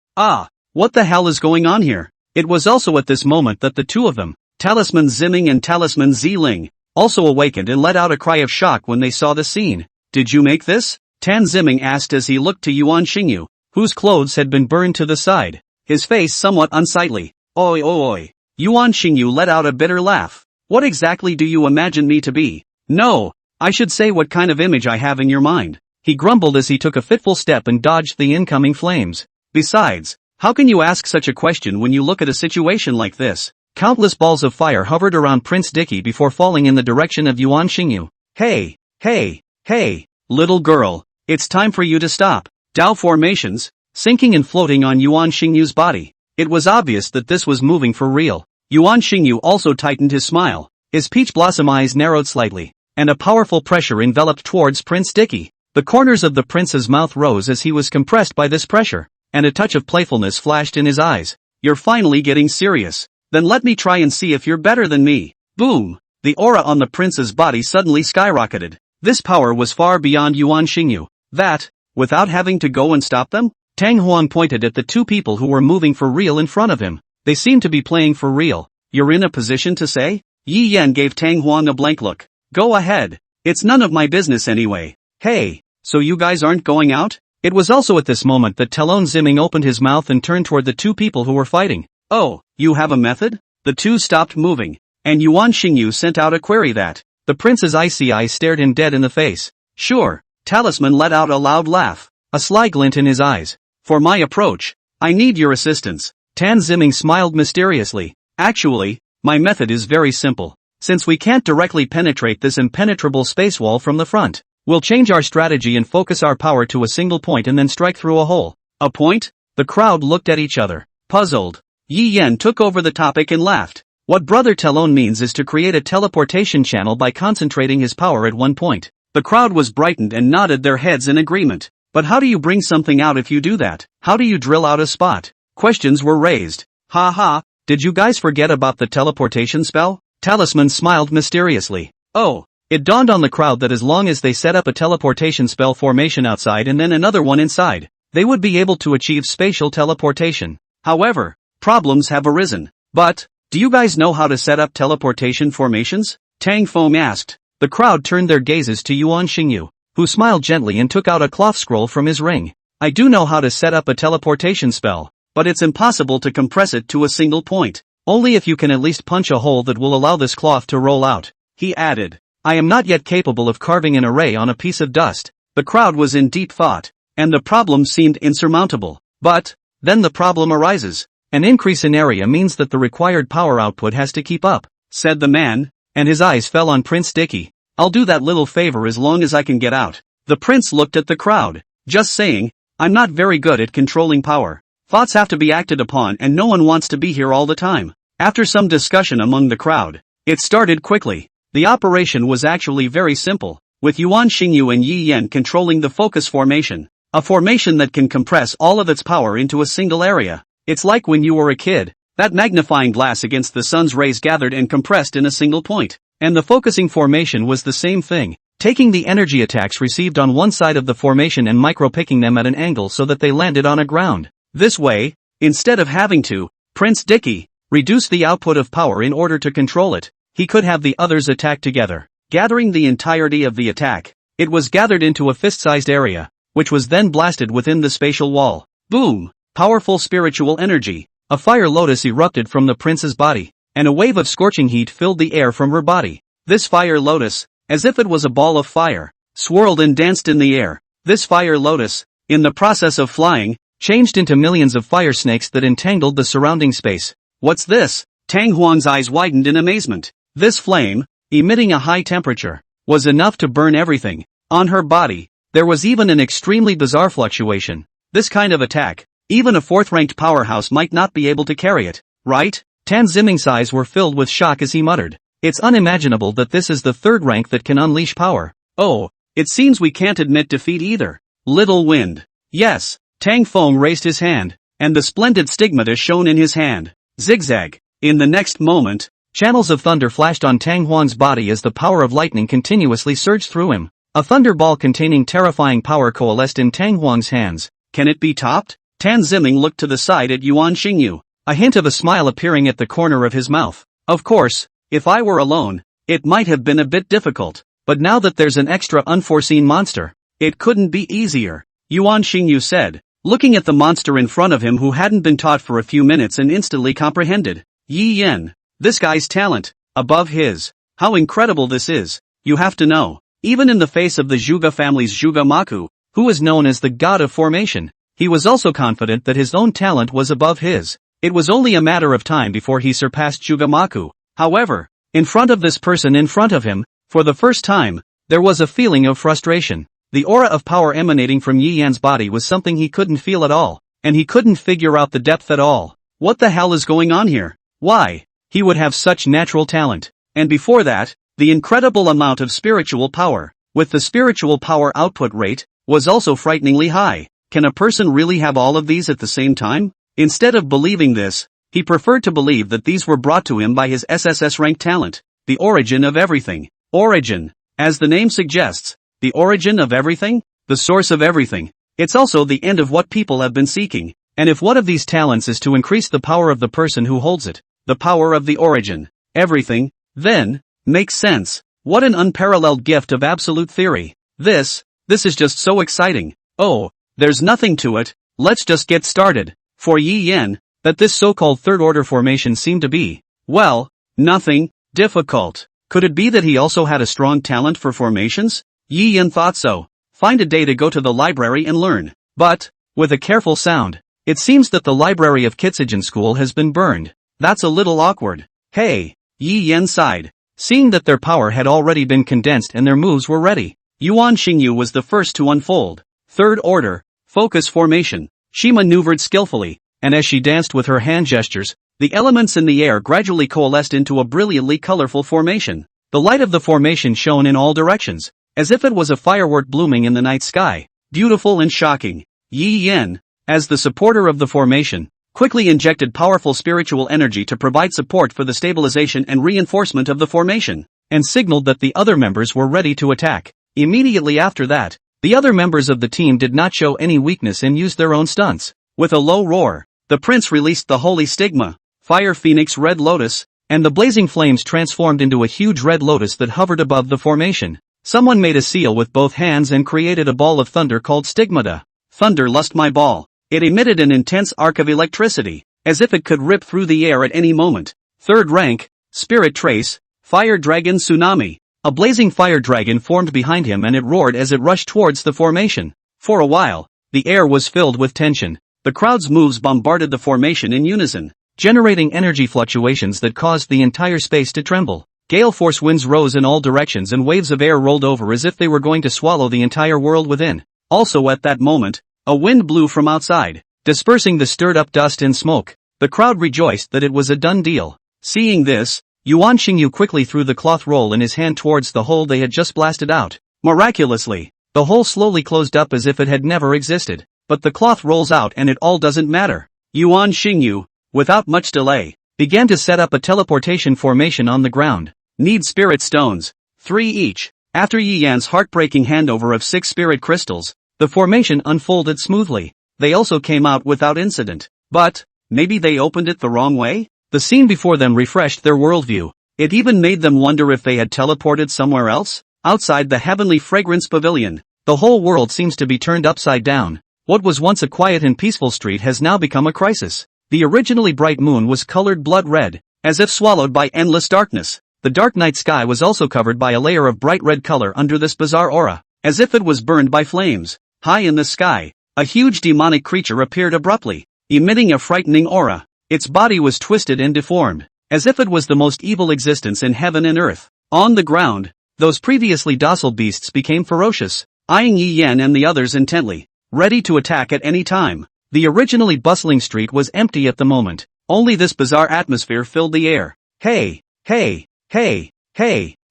What the hell is going on here? It was also at this moment that the two of them, Talisman Ziming and Talisman Ziling, also awakened and let out a cry of shock when they saw the scene. "Did you make this?" Tan Ziming asked as he looked to Yuan Xingyu, whose clothes had been burned to the side. his face somewhat unsightly. Oi oi oi. Yuan Xingyu let out a bitter laugh. What exactly do you imagine me to be? No, I should say what kind of image I have in your mind. He grumbled as he took a fitful step and dodged the incoming flames. Besides, how can you ask such a question when you look at a situation like this? Countless balls of fire hovered around Prince Dicky before falling in the direction of Yuan Xingyu. Hey, hey, hey, little girl, it's time for you to stop. Dao formations, sinking and floating on Yuan Xingyu's body. It was obvious that this was moving for real. Yuan Xingyu also tightened his smile. His peach blossom eyes narrowed slightly, and a powerful pressure enveloped towards Prince Dicky. The corners of the prince's mouth rose as he was compressed by this pressure, and a touch of playfulness flashed in his eyes. You're finally getting serious. Then let me try and see if you're better than me. Boom! The aura on the prince's body suddenly skyrocketed. This power was far beyond Yuan Xingyu. That, without having to go and stop them? Tang Huang pointed at the two people who were moving for real in front of him. They seemed to be playing for real. You're in a position to say? Yi Yan gave Tang Huang a blank look. Go ahead. It's none of my business anyway. Hey, so you guys aren't going out? It was also at this moment that Talon Ziming opened his mouth and turned toward the two people who were fighting. Oh, you have a method? The two stopped moving, and Yuan Xingyu sent out a query that. The prince's icy eyes stared him dead in the face. Sure. Talisman let out a loud laugh, a sly glint in his eyes. For my approach, I need your assistance. Tan Ziming smiled mysteriously. Actually, my method is very simple. Since we can't directly penetrate this impenetrable space wall from the front, we'll change our strategy and focus our power to a single point and then strike through a hole. A point? The crowd looked at each other, puzzled. Yi Yan took over the topic and laughed. What Brother Talon means is to create a teleportation channel by concentrating his power at one point. The crowd was brightened and nodded their heads in agreement. But how do you bring something out if you do that? How do you drill out a spot? Questions were raised. Ha ha, did you guys forget about the teleportation spell? Talisman smiled mysteriously. Oh, it dawned on the crowd that as long as they set up a teleportation spell formation outside and then another one inside, they would be able to achieve spatial teleportation. However, problems have arisen. But, do you guys know how to set up teleportation formations? Tang Feng asked. The crowd turned their gazes to Yuan Xingyu, who smiled gently and took out a cloth scroll from his ring. I do know how to set up a teleportation spell, but it's impossible to compress it to a single point. Only if you can at least punch a hole that will allow this cloth to roll out. He added. I am not yet capable of carving an array on a piece of dust. The crowd was in deep thought, and the problem seemed insurmountable. But, then the problem arises. An increase in area means that the required power output has to keep up, said the man, and his eyes fell on Prince Dicky. I'll do that little favor as long as I can get out. The prince looked at the crowd. Just saying, I'm not very good at controlling power. Thoughts have to be acted upon and no one wants to be here all the time. After some discussion among the crowd, it started quickly. The operation was actually very simple, with Yuan Xingyu and Yi Yan controlling the focus formation. A formation that can compress all of its power into a single area. It's like when you were a kid. That magnifying glass against the sun's rays gathered and compressed in a single point. And the focusing formation was the same thing, taking the energy attacks received on one side of the formation and micro-picking them at an angle so that they landed on a ground. This way, instead of having to, Prince Dicky, reduce the output of power in order to control it, he could have the others attack together, gathering the entirety of the attack. It was gathered into a fist-sized area, which was then blasted within the spatial wall. Boom! Powerful spiritual energy. A fire lotus erupted from the prince's body, and a wave of scorching heat filled the air from her body. This fire lotus, as if it was a ball of fire, swirled and danced in the air. This fire lotus, in the process of flying, changed into millions of fire snakes that entangled the surrounding space. What's this? Tang Huang's eyes widened in amazement. This flame, emitting a high temperature, was enough to burn everything. On her body, there was even an extremely bizarre fluctuation. This kind of attack, even a fourth-ranked powerhouse might not be able to carry it, right? Tan Ziming's eyes were filled with shock as he muttered. It's unimaginable that this is the third rank that can unleash power. Oh, it seems we can't admit defeat either. Little wind. Yes, Tang Feng raised his hand, and the splendid stigmata shone in his hand. Zigzag. In the next moment, channels of thunder flashed on Tang Huang's body as the power of lightning continuously surged through him. A thunderball containing terrifying power coalesced in Tang Huang's hands. Can it be topped? Tan Ziming looked to the side at Yuan Xingyu, a hint of a smile appearing at the corner of his mouth. Of course, if I were alone, it might have been a bit difficult, but now that there's an extra unforeseen monster, it couldn't be easier. Yuan Xingyu said, looking at the monster in front of him who hadn't been taught for a few minutes and instantly comprehended. Yi Yan. This guy's talent, above his. How incredible this is. You have to know. Even in the face of the Zhuge family's Zhuge Maku, who is known as the god of formation, he was also confident that his own talent was above his. It was only a matter of time before he surpassed Zhuge Maku. However, in front of this person in front of him, for the first time, there was a feeling of frustration. The aura of power emanating from Yi Yan's body was something he couldn't feel at all, and he couldn't figure out the depth at all. What the hell is going on here? Why? He would have such natural talent. And before that, the incredible amount of spiritual power, with the spiritual power output rate, was also frighteningly high. Can a person really have all of these at the same time? Instead of believing this, he preferred to believe that these were brought to him by his SSS rank talent, the origin of everything. Origin. As the name suggests, the origin of everything, the source of everything. It's also the end of what people have been seeking. And if one of these talents is to increase the power of the person who holds it, the power of the origin, everything, then, makes sense. What an unparalleled gift of absolute theory. This is just so exciting. Oh, there's nothing to it, let's just get started. For Yi Yan, that this so-called third-order formation seemed to be, well, nothing difficult. Could it be that he also had a strong talent for formations? Yi Yan thought so. Find a day to go to the library and learn. But, with a careful sound, it seems that the library of Kitsujin School has been burned. That's a little awkward. Hey, Yi Yan sighed. Seeing that their power had already been condensed and their moves were ready, Yuan Xingyu was the first to unfold. Third order, focus formation. She maneuvered skillfully, and as she danced with her hand gestures, the elements in the air gradually coalesced into a brilliantly colorful formation. The light of the formation shone in all directions, as if it was a firework blooming in the night sky. Beautiful and shocking. Yi Yan, as the supporter of the formation, quickly injected powerful spiritual energy to provide support for the stabilization and reinforcement of the formation, and signaled that the other members were ready to attack. Immediately after that, the other members of the team did not show any weakness and used their own stunts. With a low roar, the prince released the holy stigma, fire phoenix red lotus, and the blazing flames transformed into a huge red lotus that hovered above the formation. Someone made a seal with both hands and created a ball of thunder called stigmata. Thunder lust my ball. It emitted an intense arc of electricity, as if it could rip through the air at any moment. Third rank, spirit trace, fire dragon tsunami. A blazing fire dragon formed behind him and it roared as it rushed towards the formation. For a while, the air was filled with tension. The crowd's moves bombarded the formation in unison, generating energy fluctuations that caused the entire space to tremble. Gale force winds rose in all directions and waves of air rolled over as if they were going to swallow the entire world within. Also at that moment, a wind blew from outside, dispersing the stirred-up dust and smoke. The crowd rejoiced that it was a done deal. Seeing this, Yuan Xingyu quickly threw the cloth roll in his hand towards the hole they had just blasted out. Miraculously, the hole slowly closed up as if it had never existed. But the cloth rolls out and it all doesn't matter. Yuan Xingyu, without much delay, began to set up a teleportation formation on the ground. Need spirit stones, 3 each. After Yi Yan's heartbreaking handover of 6 spirit crystals, the formation unfolded smoothly. They also came out without incident. But, maybe they opened it the wrong way? The scene before them refreshed their worldview. It even made them wonder if they had teleported somewhere else. Outside the heavenly fragrance pavilion, the whole world seems to be turned upside down. What was once a quiet and peaceful street has now become a crisis. The originally bright moon was colored blood red, as if swallowed by endless darkness. The dark night sky was also covered by a layer of bright red color under this bizarre aura, as if it was burned by flames. High in the sky, a huge demonic creature appeared abruptly, emitting a frightening aura. Its body was twisted and deformed, as if it was the most evil existence in heaven and earth. On the ground, those previously docile beasts became ferocious, eyeing Yi Yan and the others intently, ready to attack at any time. The originally bustling street was empty at the moment. Only this bizarre atmosphere filled the air. Hey,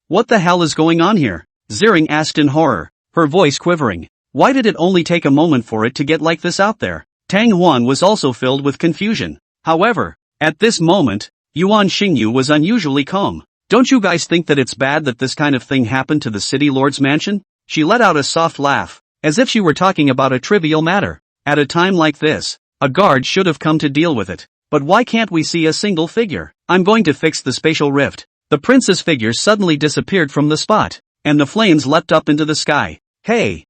what the hell is going on here? Ziring asked in horror, her voice quivering. Why did it only take a moment for it to get like this out there? Tang Huan was also filled with confusion. However, at this moment, Yuan Xingyu was unusually calm. Don't you guys think that it's bad that this kind of thing happened to the city lord's mansion? She let out a soft laugh, as if she were talking about a trivial matter. At a time like this, a guard should have come to deal with it. But why can't we see a single figure? I'm going to fix the spatial rift. The prince's figure suddenly disappeared from the spot, and the flames leapt up into the sky. Hey,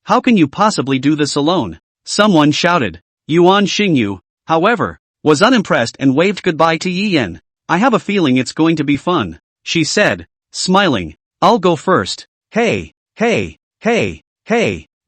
How can you possibly do this alone? Someone shouted. Yuan Xingyu, however, was unimpressed and waved goodbye to Yi Yan. I have a feeling it's going to be fun, she said, smiling. I'll go first. Hey.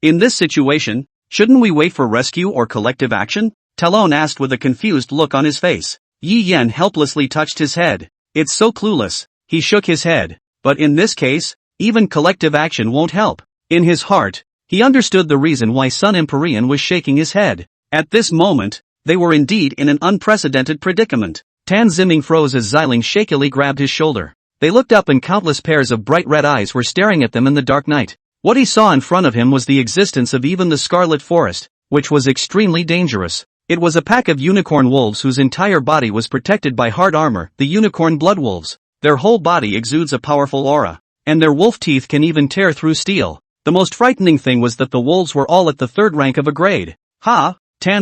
In this situation, shouldn't we wait for rescue or collective action? Talon asked with a confused look on his face. Yi Yan helplessly touched his head. It's so clueless. He shook his head. But in this case, even collective action won't help. In his heart, he understood the reason why Sun Empyrean was shaking his head. At this moment, they were indeed in an unprecedented predicament. Tan Ziming froze as Xiling shakily grabbed his shoulder. They looked up and countless pairs of bright red eyes were staring at them in the dark night. What he saw in front of him was the existence of even the Scarlet Forest, which was extremely dangerous. It was a pack of unicorn wolves whose entire body was protected by hard armor, the unicorn blood wolves. Their whole body exudes a powerful aura, and their wolf teeth can even tear through steel. The most frightening thing was that the wolves were all at the third rank of a grade. Tan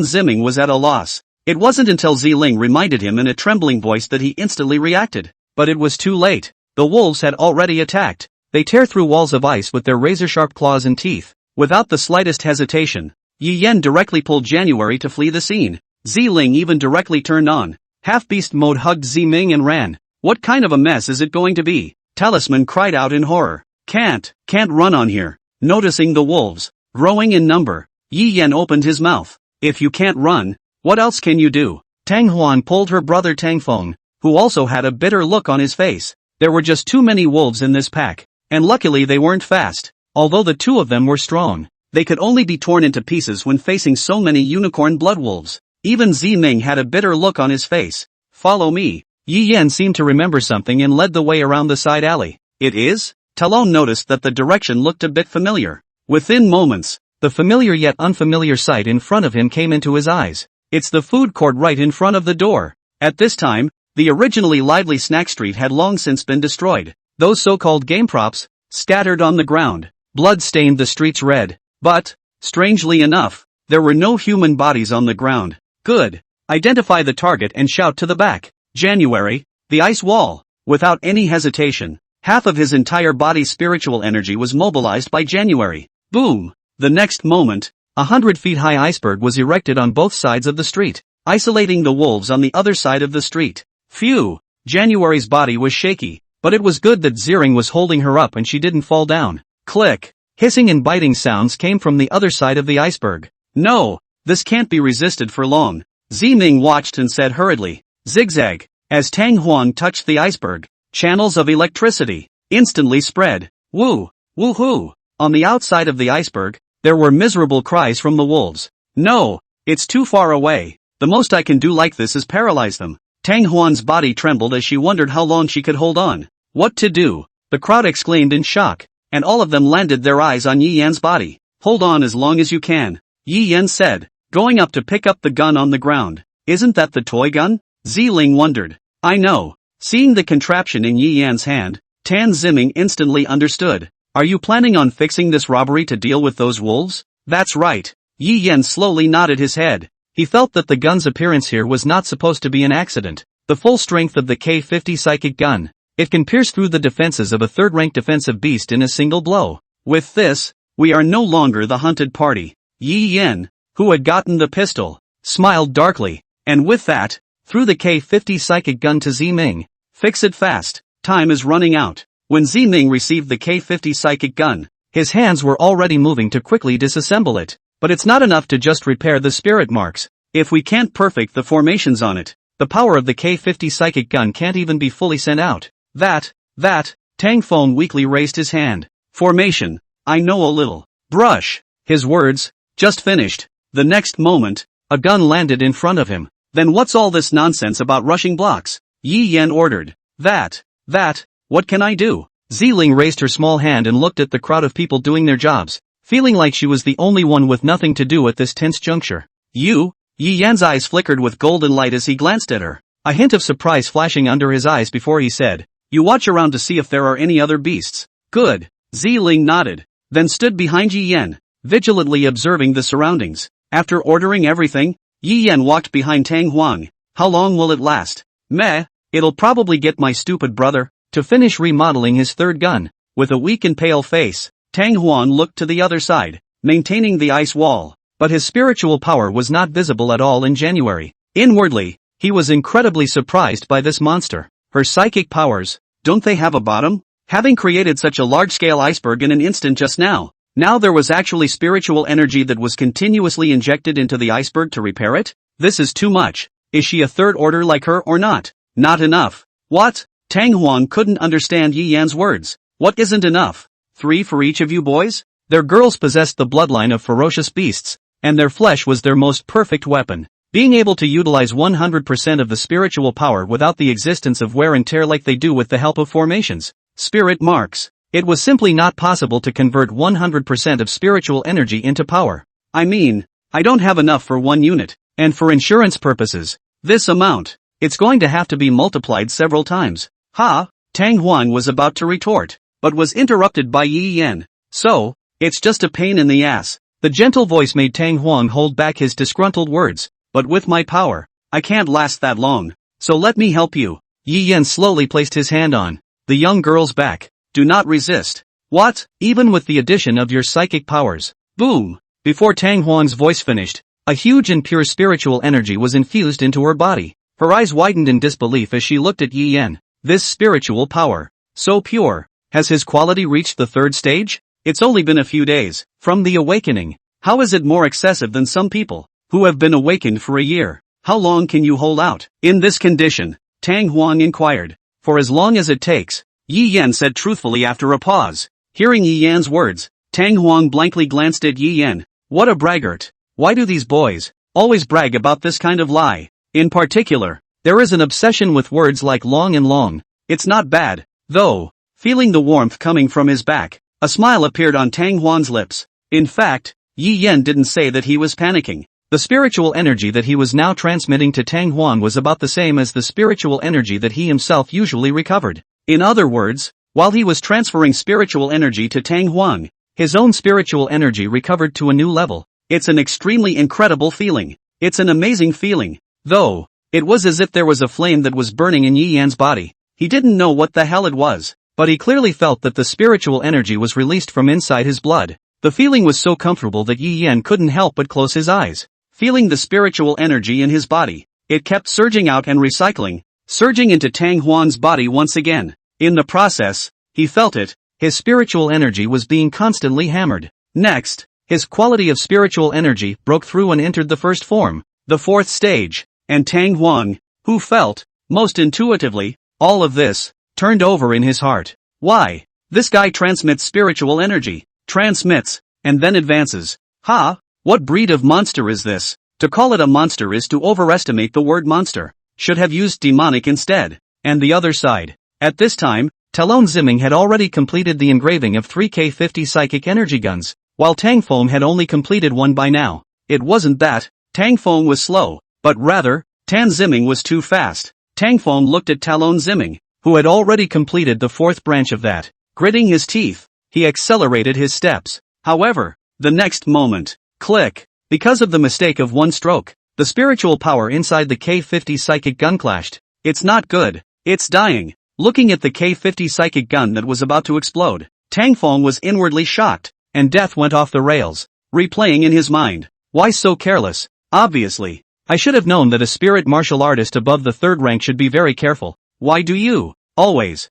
Ziming was at a loss. It wasn't until Xiling reminded him in a trembling voice that he instantly reacted. But it was too late. The wolves had already attacked. They tear through walls of ice with their razor-sharp claws and teeth. Without the slightest hesitation, Yi Yan directly pulled January to flee the scene. Xiling even directly turned on half-beast mode, hugged Ziming and ran. What kind of a mess is it going to be? Talisman cried out in horror. Can't run on here. Noticing the wolves growing in number, Yi Yan opened his mouth. If you can't run, what else can you do? Tang Huan pulled her brother Tang Feng, who also had a bitter look on his face. There were just too many wolves in this pack, and luckily they weren't fast. Although the two of them were strong, they could only be torn into pieces when facing so many unicorn blood wolves. Even Ziming had a bitter look on his face. Follow me. Yi Yan seemed to remember something and led the way around the side alley. It is? Talon noticed that the direction looked a bit familiar. Within moments, the familiar yet unfamiliar sight in front of him came into his eyes. It's the food court right in front of the door. At this time, the originally lively snack street had long since been destroyed. Those so-called game props, scattered on the ground. Blood stained the streets red. But, strangely enough, there were no human bodies on the ground. Good. Identify the target and shout to the back. January, the ice wall. Without any hesitation, half of his entire body's spiritual energy was mobilized by January. Boom! The next moment, 100 feet high iceberg was erected on both sides of the street, isolating the wolves on the other side of the street. Phew! January's body was shaky, but it was good that Ziring was holding her up and she didn't fall down. Click! Hissing and biting sounds came from the other side of the iceberg. No! This can't be resisted for long. Ziming watched and said hurriedly, zigzag. As Tang Huang touched the iceberg, channels of electricity instantly spread. Woo! Woohoo! On the outside of the iceberg, there were miserable cries from the wolves. No! It's too far away. The most I can do like this is paralyze them. Tang Huan's body trembled as she wondered how long she could hold on. What to do? The crowd exclaimed in shock, and all of them landed their eyes on Yi Yan's body. Hold on as long as you can, Yi Yan said, going up to pick up the gun on the ground. Isn't that the toy gun? Xiling wondered. I know. Seeing the contraption in Yi Yan's hand, Tan Ziming instantly understood. Are you planning on fixing this robbery to deal with those wolves? That's right. Yi Yan slowly nodded his head. He felt that the gun's appearance here was not supposed to be an accident. The full strength of the K-50 psychic gun. It can pierce through the defenses of a third-rank defensive beast in a single blow. With this, we are no longer the hunted party. Yi Yan, who had gotten the pistol, smiled darkly, and with that, threw the K-50 psychic gun to Ziming. Fix it fast. Time is running out. When Ziming received the K-50 psychic gun, his hands were already moving to quickly disassemble it. But it's not enough to just repair the spirit marks. If we can't perfect the formations on it, the power of the K-50 psychic gun can't even be fully sent out. That, Tang Feng weakly raised his hand. Formation, I know a little. Brush. His words, just finished. The next moment, a gun landed in front of him. Then what's all this nonsense about rushing blocks? Yi Yan ordered. What can I do? Xiling raised her small hand and looked at the crowd of people doing their jobs, feeling like she was the only one with nothing to do at this tense juncture. You? Yi Yan's eyes flickered with golden light as he glanced at her, a hint of surprise flashing under his eyes before he said, you watch around to see if there are any other beasts. Good. Xiling nodded, then stood behind Yi Yan, vigilantly observing the surroundings. After ordering everything, Yi Yan walked behind Tang Huang. How long will it last? Meh, it'll probably get my stupid brother to finish remodeling his third gun. With a weak and pale face, Tang Huang looked to the other side. maintaining the ice wall. But his spiritual power was not visible at all in January. Inwardly, he was incredibly surprised by this monster. Her psychic powers, don't they have a bottom? Having created such a large-scale iceberg in an instant just now, there was actually spiritual energy that was continuously injected into the iceberg to repair it? This is too much. Is she a third order like her or not? Not enough. What? Tang Huang couldn't understand Yi Yan's words. What isn't enough? 3 for each of you boys? Their girls possessed the bloodline of ferocious beasts, and their flesh was their most perfect weapon. Being able to utilize 100% of the spiritual power without the existence of wear and tear like they do with the help of formations, spirit marks. It was simply not possible to convert 100% of spiritual energy into power. I mean, I don't have enough for 1 unit, and for insurance purposes, this amount, it's going to have to be multiplied several times. Ha! Tang Huang was about to retort, but was interrupted by Yi Yan. So, it's just a pain in the ass. The gentle voice made Tang Huang hold back his disgruntled words. But with my power, I can't last that long. So let me help you. Yi Yan slowly placed his hand on the young girl's back. Do not resist. What? Even with the addition of your psychic powers. Boom! Before Tang Huang's voice finished, a huge and pure spiritual energy was infused into her body. Her eyes widened in disbelief as she looked at Yi Yan. This spiritual power, so pure, has his quality reached the 3rd stage? It's only been a few days from the awakening. How is it more excessive than some people who have been awakened for a year? How long can you hold out in this condition? Tang Huang inquired. For as long as it takes, Yi Yan said truthfully after a pause. Hearing Yi Yan's words, Tang Huang blankly glanced at Yi Yan. What a braggart. Why do these boys always brag about this kind of lie? In particular, there is an obsession with words like long and long. It's not bad, though. Feeling the warmth coming from his back, a smile appeared on Tang Huang's lips. In fact, Yi Yan didn't say that he was panicking. The spiritual energy that he was now transmitting to Tang Huang was about the same as the spiritual energy that he himself usually recovered. In other words, while he was transferring spiritual energy to Tang Huang, his own spiritual energy recovered to a new level. It's an extremely incredible feeling. It's an amazing feeling. Though, it was as if there was a flame that was burning in Yi Yan's body. He didn't know what the hell it was, but he clearly felt that the spiritual energy was released from inside his blood. The feeling was so comfortable that Yi Yan couldn't help but close his eyes. Feeling the spiritual energy in his body, it kept surging out and recycling, surging into Tang Huang's body once again. In the process, he felt it, his spiritual energy was being constantly hammered. Next, his quality of spiritual energy broke through and entered the 1st form, the 4th stage, and Tang Huang, who felt, most intuitively, all of this, turned over in his heart. Why? This guy transmits spiritual energy, transmits, and then advances. Ha! What breed of monster is this? To call it a monster is to overestimate the word monster. Should have used demonic instead. And the other side. At this time, Talon Zimming had already completed the engraving of 3 K50 psychic energy guns, while Tang Feng had only completed one by now. It wasn't that Tang Feng was slow, but rather, Tan Zimming was too fast. Tang Feng looked at Talon Zimming, who had already completed the 4th branch of that. Gritting his teeth, he accelerated his steps. However, the next moment, click! Because of the mistake of one stroke, the spiritual power inside the K50 psychic gun clashed. It's not good. It's dying. Looking at the K50 psychic gun that was about to explode, Tang Feng was inwardly shocked, and death went off the rails. Replaying in his mind. Why so careless? Obviously. I should have known that a spirit martial artist above the 3rd rank should be very careful. Why do you always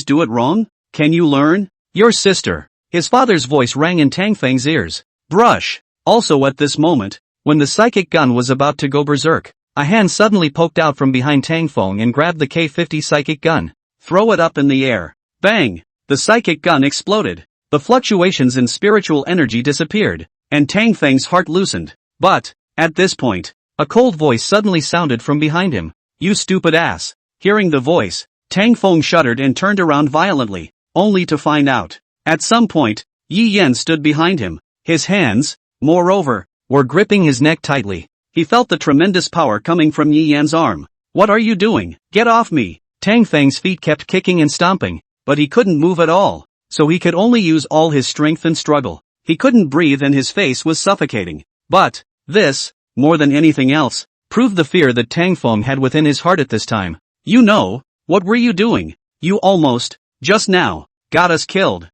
do it wrong? Can you learn? Your sister. His father's voice rang in Tang Feng's ears. Brush. Also at this moment, when the psychic gun was about to go berserk, a hand suddenly poked out from behind Tang Feng and grabbed the K50 psychic gun. Throw it up in the air. Bang! The psychic gun exploded. The fluctuations in spiritual energy disappeared, and Tang Feng's heart loosened. But, at this point, a cold voice suddenly sounded from behind him. You stupid ass. Hearing the voice, Tang Feng shuddered and turned around violently, only to find out. At some point, Yi Yan stood behind him. His hands, moreover, were gripping his neck tightly. He felt the tremendous power coming from Yi Yan's arm. What are you doing? Get off me! Tang Feng's feet kept kicking and stomping, but he couldn't move at all, so he could only use all his strength and struggle. He couldn't breathe and his face was suffocating. But, this, more than anything else, proved the fear that Tang Feng had within his heart at this time. You know, what were you doing? You almost, just now, got us killed.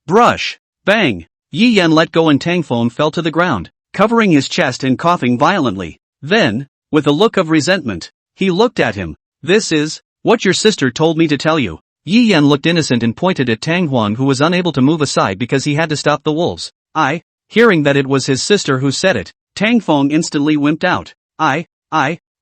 Brush, bang, Yi Yan let go and Tang Feng fell to the ground, covering his chest and coughing violently. Then, with a look of resentment, he looked at him. This is what your sister told me to tell you. Yi Yan looked innocent and pointed at Tang Huang, who was unable to move aside because he had to stop the wolves. Hearing that it was his sister who said it, Tang Feng instantly wimped out.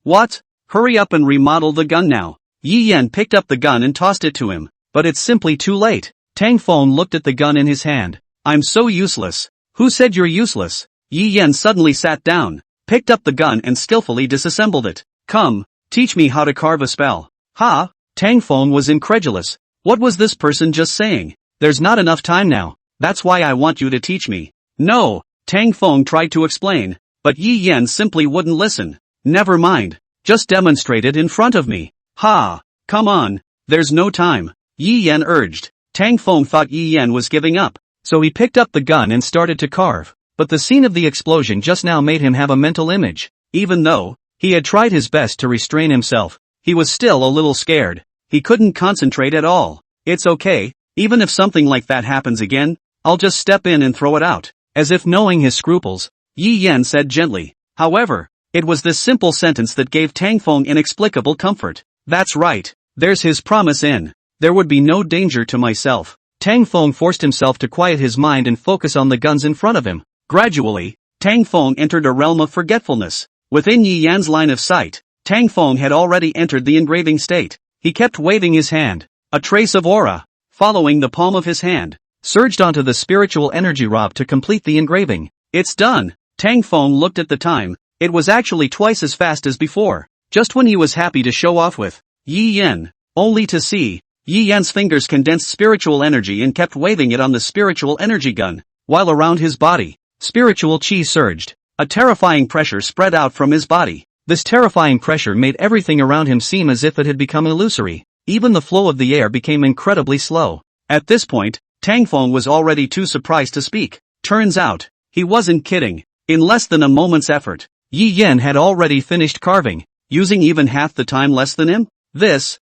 What? Hurry up and remodel the gun now. Yi Yan picked up the gun and tossed it to him. But it's simply too late. Tang Feng looked at the gun in his hand. I'm so useless. Who said you're useless? Yi Yan suddenly sat down, picked up the gun and skillfully disassembled it. Come, teach me how to carve a spell. Ha? Tang Feng was incredulous. What was this person just saying? There's not enough time now. That's why I want you to teach me. No, Tang Feng tried to explain, but Yi Yan simply wouldn't listen. Never mind. Just demonstrate it in front of me. Ha! Come on. There's no time. Yi Yan urged. Tang Feng thought Yi Yan was giving up, so he picked up the gun and started to carve. But the scene of the explosion just now made him have a mental image. Even though he had tried his best to restrain himself, he was still a little scared. He couldn't concentrate at all. It's okay, even if something like that happens again, I'll just step in and throw it out. As if knowing his scruples, Yi Yan said gently. However, it was this simple sentence that gave Tang Feng inexplicable comfort. That's right, there's his promise in. There would be no danger to myself. Tang Feng forced himself to quiet his mind and focus on the guns in front of him. Gradually, Tang Feng entered a realm of forgetfulness. Within Yi Yan's line of sight, Tang Feng had already entered the engraving state. He kept waving his hand. A trace of aura, following the palm of his hand, surged onto the spiritual energy rob to complete the engraving. It's done. Tang Feng looked at the time. It was actually twice as fast as before. Just when he was happy to show off with Yi Yan, only to see Yi Yan's fingers condensed spiritual energy and kept waving it on the spiritual energy gun, while around his body, spiritual chi surged. A terrifying pressure spread out from his body. This terrifying pressure made everything around him seem as if it had become illusory. Even the flow of the air became incredibly slow. At this point, Tang Feng was already too surprised to speak. Turns out, he wasn't kidding. In less than a moment's effort, Yi Yan had already finished carving, using even half the time less than him?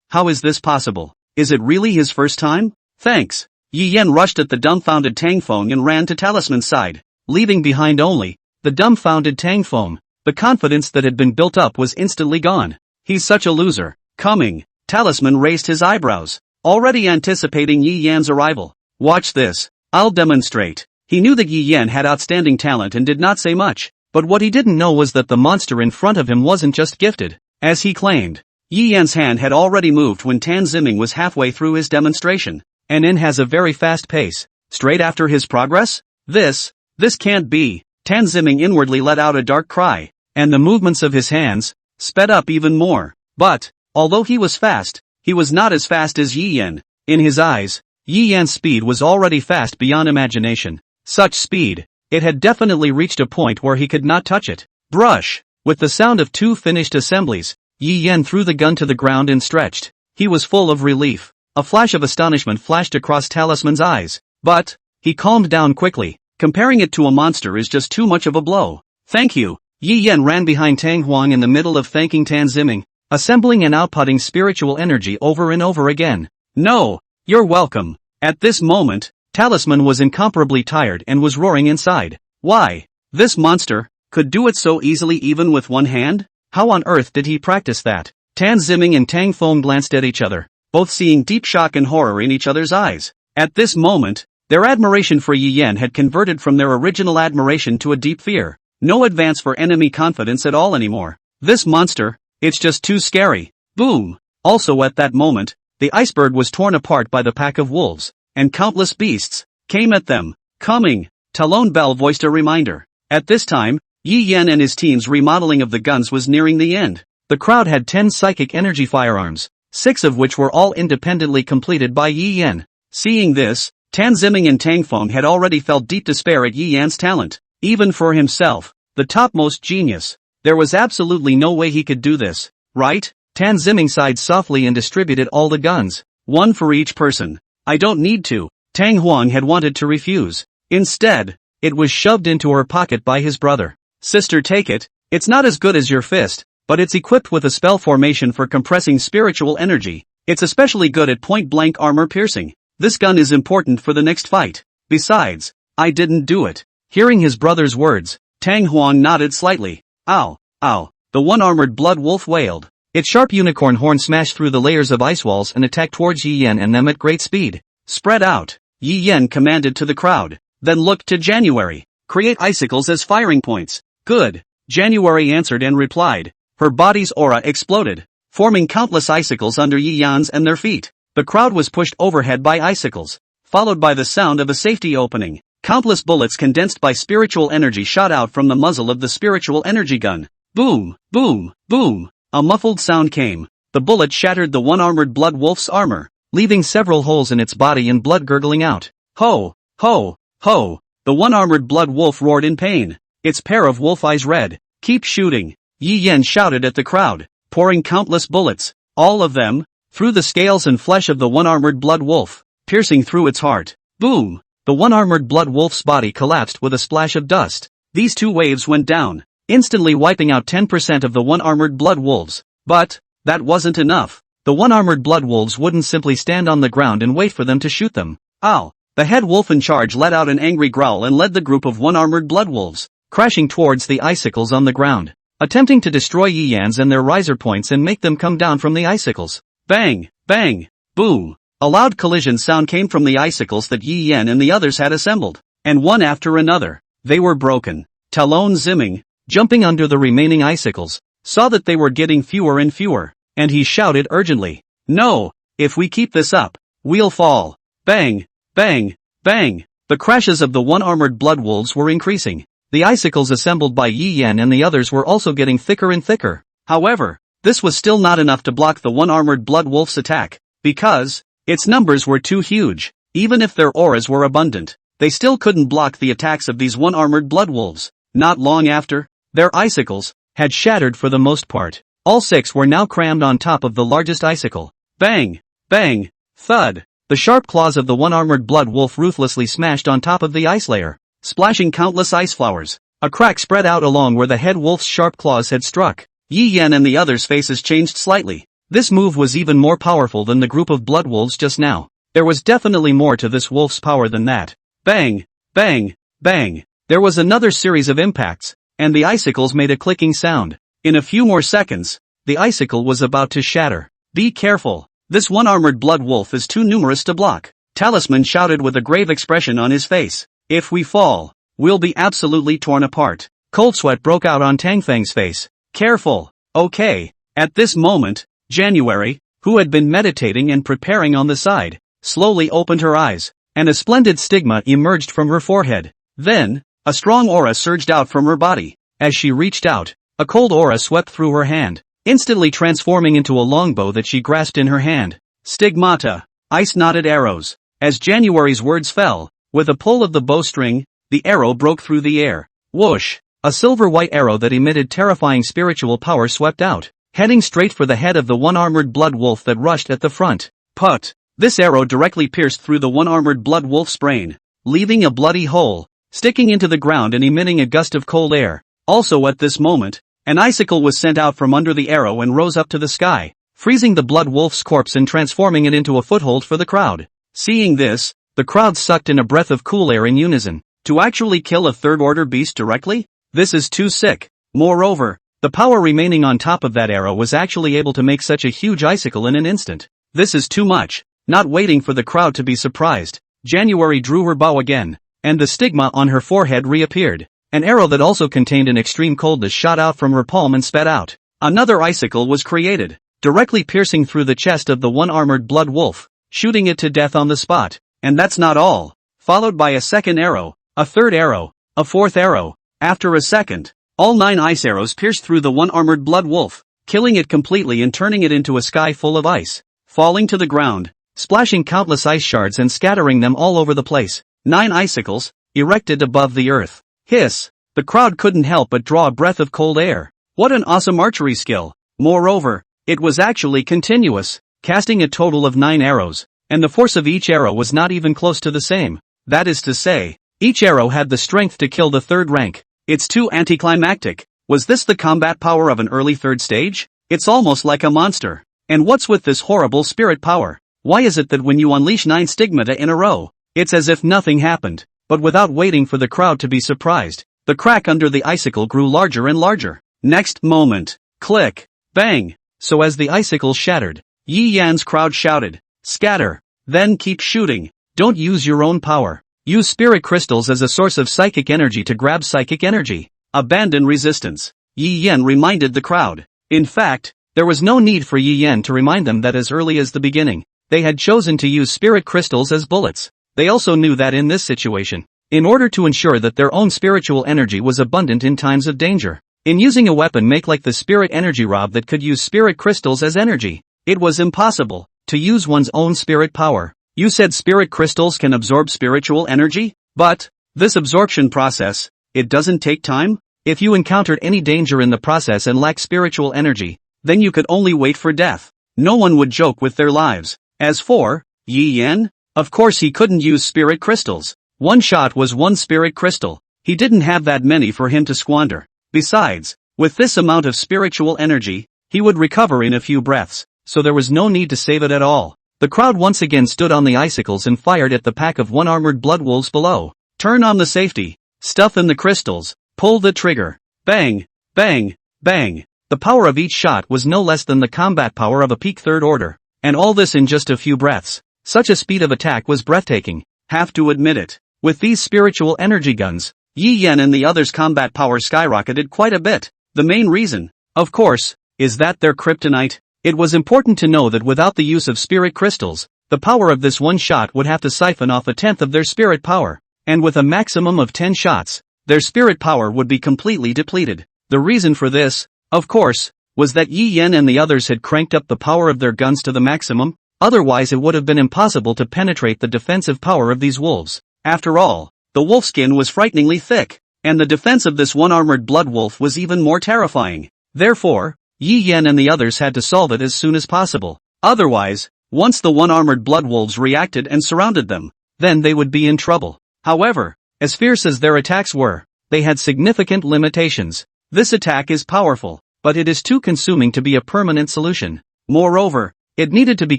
How is this possible? Is it really his first time? Thanks. Yi Yan rushed at the dumbfounded Tang Feng and ran to Talisman's side, leaving behind only the dumbfounded Tang Feng. The confidence that had been built up was instantly gone. He's such a loser. Coming. Talisman raised his eyebrows, already anticipating Yi Yan's arrival. Watch this. I'll demonstrate. He knew that Yi Yan had outstanding talent and did not say much, but what he didn't know was that the monster in front of him wasn't just gifted, as he claimed. Yi Yan's hand had already moved when Tan Ziming was halfway through his demonstration, and in has a very fast pace. Straight after his progress? This can't be. Tan Ziming inwardly let out a dark cry, and the movements of his hands sped up even more. But, although he was fast, he was not as fast as Yi Yan. In his eyes, Yi Yan's speed was already fast beyond imagination. Such speed, it had definitely reached a point where he could not touch it. Brush! With the sound of two finished assemblies, Yi Yan threw the gun to the ground and stretched. He was full of relief. A flash of astonishment flashed across Talisman's eyes. But, he calmed down quickly. Comparing it to a monster is just too much of a blow. Thank you. Yi Yan ran behind Tang Huang in the middle of thanking Tan Ziming, assembling and outputting spiritual energy over and over again. No, you're welcome. At this moment, Talisman was incomparably tired and was roaring inside. Why? This monster could do it so easily even with one hand? How on earth did he practice that? Tan Ziming and Tang Feng glanced at each other, both seeing deep shock and horror in each other's eyes. At this moment, their admiration for Yi Yan had converted from their original admiration to a deep fear. No advance for enemy confidence at all anymore. This monster, it's just too scary. Boom! Also at that moment, the iceberg was torn apart by the pack of wolves, and countless beasts came at them. Coming! Talon Bell voiced a reminder. At this time, Yi Yan and his team's remodeling of the guns was nearing the end. The crowd had 10 psychic energy firearms, 6 of which were all independently completed by Yi Yan. Seeing this, Tan Ziming and Tang Feng had already felt deep despair at Yi Yan's talent. Even for himself, the topmost genius, there was absolutely no way he could do this, right? Tan Ziming sighed softly and distributed all the guns, one for each person. I don't need to. Tang Huang had wanted to refuse. Instead, it was shoved into her pocket by his brother. Sister, take it. It's not as good as your fist, but it's equipped with a spell formation for compressing spiritual energy. It's especially good at point-blank armor piercing. This gun is important for the next fight. Besides, I didn't do it. Hearing his brother's words, Tang Huang nodded slightly. Ow, ow, the one-armored blood wolf wailed. Its sharp unicorn horn smashed through the layers of ice walls and attacked towards Yi Yan and them at great speed. Spread out, Yi Yan commanded to the crowd. Then looked to January. Create icicles as firing points. Good, January answered and replied. Her body's aura exploded, forming countless icicles under Yi Yan's and their feet. The crowd was pushed overhead by icicles, followed by the sound of a safety opening. Countless bullets condensed by spiritual energy shot out from the muzzle of the spiritual energy gun. Boom, boom, boom. A muffled sound came. The bullet shattered the one-armored blood wolf's armor, leaving several holes in its body and blood gurgling out. Ho, ho, ho. The one-armored blood wolf roared in pain, its pair of wolf eyes red. Keep shooting, Yi Yan shouted at the crowd, pouring countless bullets, all of them, through the scales and flesh of the one-armored blood wolf, piercing through its heart. Boom! The one-armored blood wolf's body collapsed with a splash of dust. These two waves went down, instantly wiping out 10% of the one-armored blood wolves. But that wasn't enough. The one-armored blood wolves wouldn't simply stand on the ground and wait for them to shoot them. Ow! The head wolf in charge let out an angry growl and led the group of one-armored blood wolves, crashing towards the icicles on the ground, attempting to destroy Yi Yan's and their riser points and make them come down from the icicles. Bang! Bang! Boom! A loud collision sound came from the icicles that Yi Yan and the others had assembled, and one after another, they were broken. Talon Zimming, jumping under the remaining icicles, saw that they were getting fewer and fewer, and he shouted urgently, "No! If we keep this up, we'll fall!" Bang! Bang! Bang! The crashes of the one-armored blood wolves were increasing. The icicles assembled by Yi Yan and the others were also getting thicker and thicker. However, this was still not enough to block the one-armored blood wolf's attack, because its numbers were too huge. Even if their auras were abundant, they still couldn't block the attacks of these one-armored blood wolves. Not long after, their icicles had shattered for the most part. All six were now crammed on top of the largest icicle. Bang! Bang! Thud! The sharp claws of the one-armored blood wolf ruthlessly smashed on top of the ice layer, splashing countless ice flowers. A crack spread out along where the head wolf's sharp claws had struck. Yi Yan and the others' faces changed slightly. This move was even more powerful than the group of blood wolves just now. There was definitely more to this wolf's power than that. Bang! Bang! Bang! There was another series of impacts, and the icicles made a clicking sound. In a few more seconds, the icicle was about to shatter. Be careful, this one-armored blood wolf is too numerous to block, Talisman shouted with a grave expression on his face. If we fall, we'll be absolutely torn apart. Cold sweat broke out on Tang Feng's face. Careful, okay. At this moment, January, who had been meditating and preparing on the side, slowly opened her eyes, and a splendid stigma emerged from her forehead. Then, a strong aura surged out from her body. As she reached out, a cold aura swept through her hand, instantly transforming into a longbow that she grasped in her hand. Stigmata, ice-knotted arrows. As January's words fell, with a pull of the bowstring, the arrow broke through the air. Whoosh! A silver-white arrow that emitted terrifying spiritual power swept out, heading straight for the head of the one-armored blood wolf that rushed at the front. Put! This arrow directly pierced through the one-armored blood wolf's brain, leaving a bloody hole, sticking into the ground and emitting a gust of cold air. Also at this moment, an icicle was sent out from under the arrow and rose up to the sky, freezing the blood wolf's corpse and transforming it into a foothold for the crowd. Seeing this, the crowd sucked in a breath of cool air in unison. To actually kill a third-order beast directly? This is too sick. Moreover, the power remaining on top of that arrow was actually able to make such a huge icicle in an instant. This is too much. Not waiting for the crowd to be surprised, January drew her bow again, and the stigma on her forehead reappeared. An arrow that also contained an extreme coldness shot out from her palm and sped out. Another icicle was created, directly piercing through the chest of the one-armored blood wolf, shooting it to death on the spot. And that's not all. Followed by a second arrow, a third arrow, a fourth arrow. After a second, all 9 ice arrows pierced through the one-armored blood wolf, killing it completely and turning it into a sky full of ice, falling to the ground, splashing countless ice shards and scattering them all over the place. 9 icicles, erected above the earth. Hiss! The crowd couldn't help but draw a breath of cold air. What an awesome archery skill! Moreover, it was actually continuous, casting a total of 9 arrows, and the force of each arrow was not even close to the same. That is to say, each arrow had the strength to kill the third rank. It's too anticlimactic. Was this the combat power of an early third stage? It's almost like a monster. And what's with this horrible spirit power? Why is it that when you unleash 9 stigmata in a row, it's as if nothing happened? But without waiting for the crowd to be surprised, the crack under the icicle grew larger and larger. Next moment, click, bang. So as the icicle shattered, Yi Yan's crowd shouted, "Scatter! Then keep shooting. Don't use your own power. Use spirit crystals as a source of psychic energy to grab psychic energy. Abandon resistance." Yi Yan reminded the crowd. In fact, there was no need for Yi Yan to remind them that as early as the beginning, they had chosen to use spirit crystals as bullets. They also knew that in this situation, in order to ensure that their own spiritual energy was abundant in times of danger, in using a weapon make like the spirit energy rob that could use spirit crystals as energy, it was impossible to use one's own spirit power. You said spirit crystals can absorb spiritual energy? But this absorption process, it doesn't take time? If you encountered any danger in the process and lacked spiritual energy, then you could only wait for death. No one would joke with their lives. As for Yi Yan, of course he couldn't use spirit crystals. One shot was one spirit crystal. He didn't have that many for him to squander. Besides, with this amount of spiritual energy, he would recover in a few breaths, so there was no need to save it at all. The crowd once again stood on the icicles and fired at the pack of one-armored blood wolves below. Turn on the safety. Stuff in the crystals. Pull the trigger. Bang, bang, bang. The power of each shot was no less than the combat power of a peak third order. And all this in just a few breaths. Such a speed of attack was breathtaking. Have to admit it. With these spiritual energy guns, Yi Yan and the others' combat power skyrocketed quite a bit. The main reason, of course, is that they're kryptonite. It was important to know that without the use of spirit crystals, the power of this one shot would have to siphon off a tenth of their spirit power. And with a maximum of 10 shots, their spirit power would be completely depleted. The reason for this, of course, was that Yi Yan and the others had cranked up the power of their guns to the maximum, otherwise it would have been impossible to penetrate the defensive power of these wolves. After all, the wolfskin was frighteningly thick, and the defense of this one-armored blood wolf was even more terrifying. Therefore, Yi Yan and the others had to solve it as soon as possible. Otherwise, once the one-armored blood wolves reacted and surrounded them, then they would be in trouble. However, as fierce as their attacks were, they had significant limitations. This attack is powerful, but it is too consuming to be a permanent solution. Moreover, it needed to be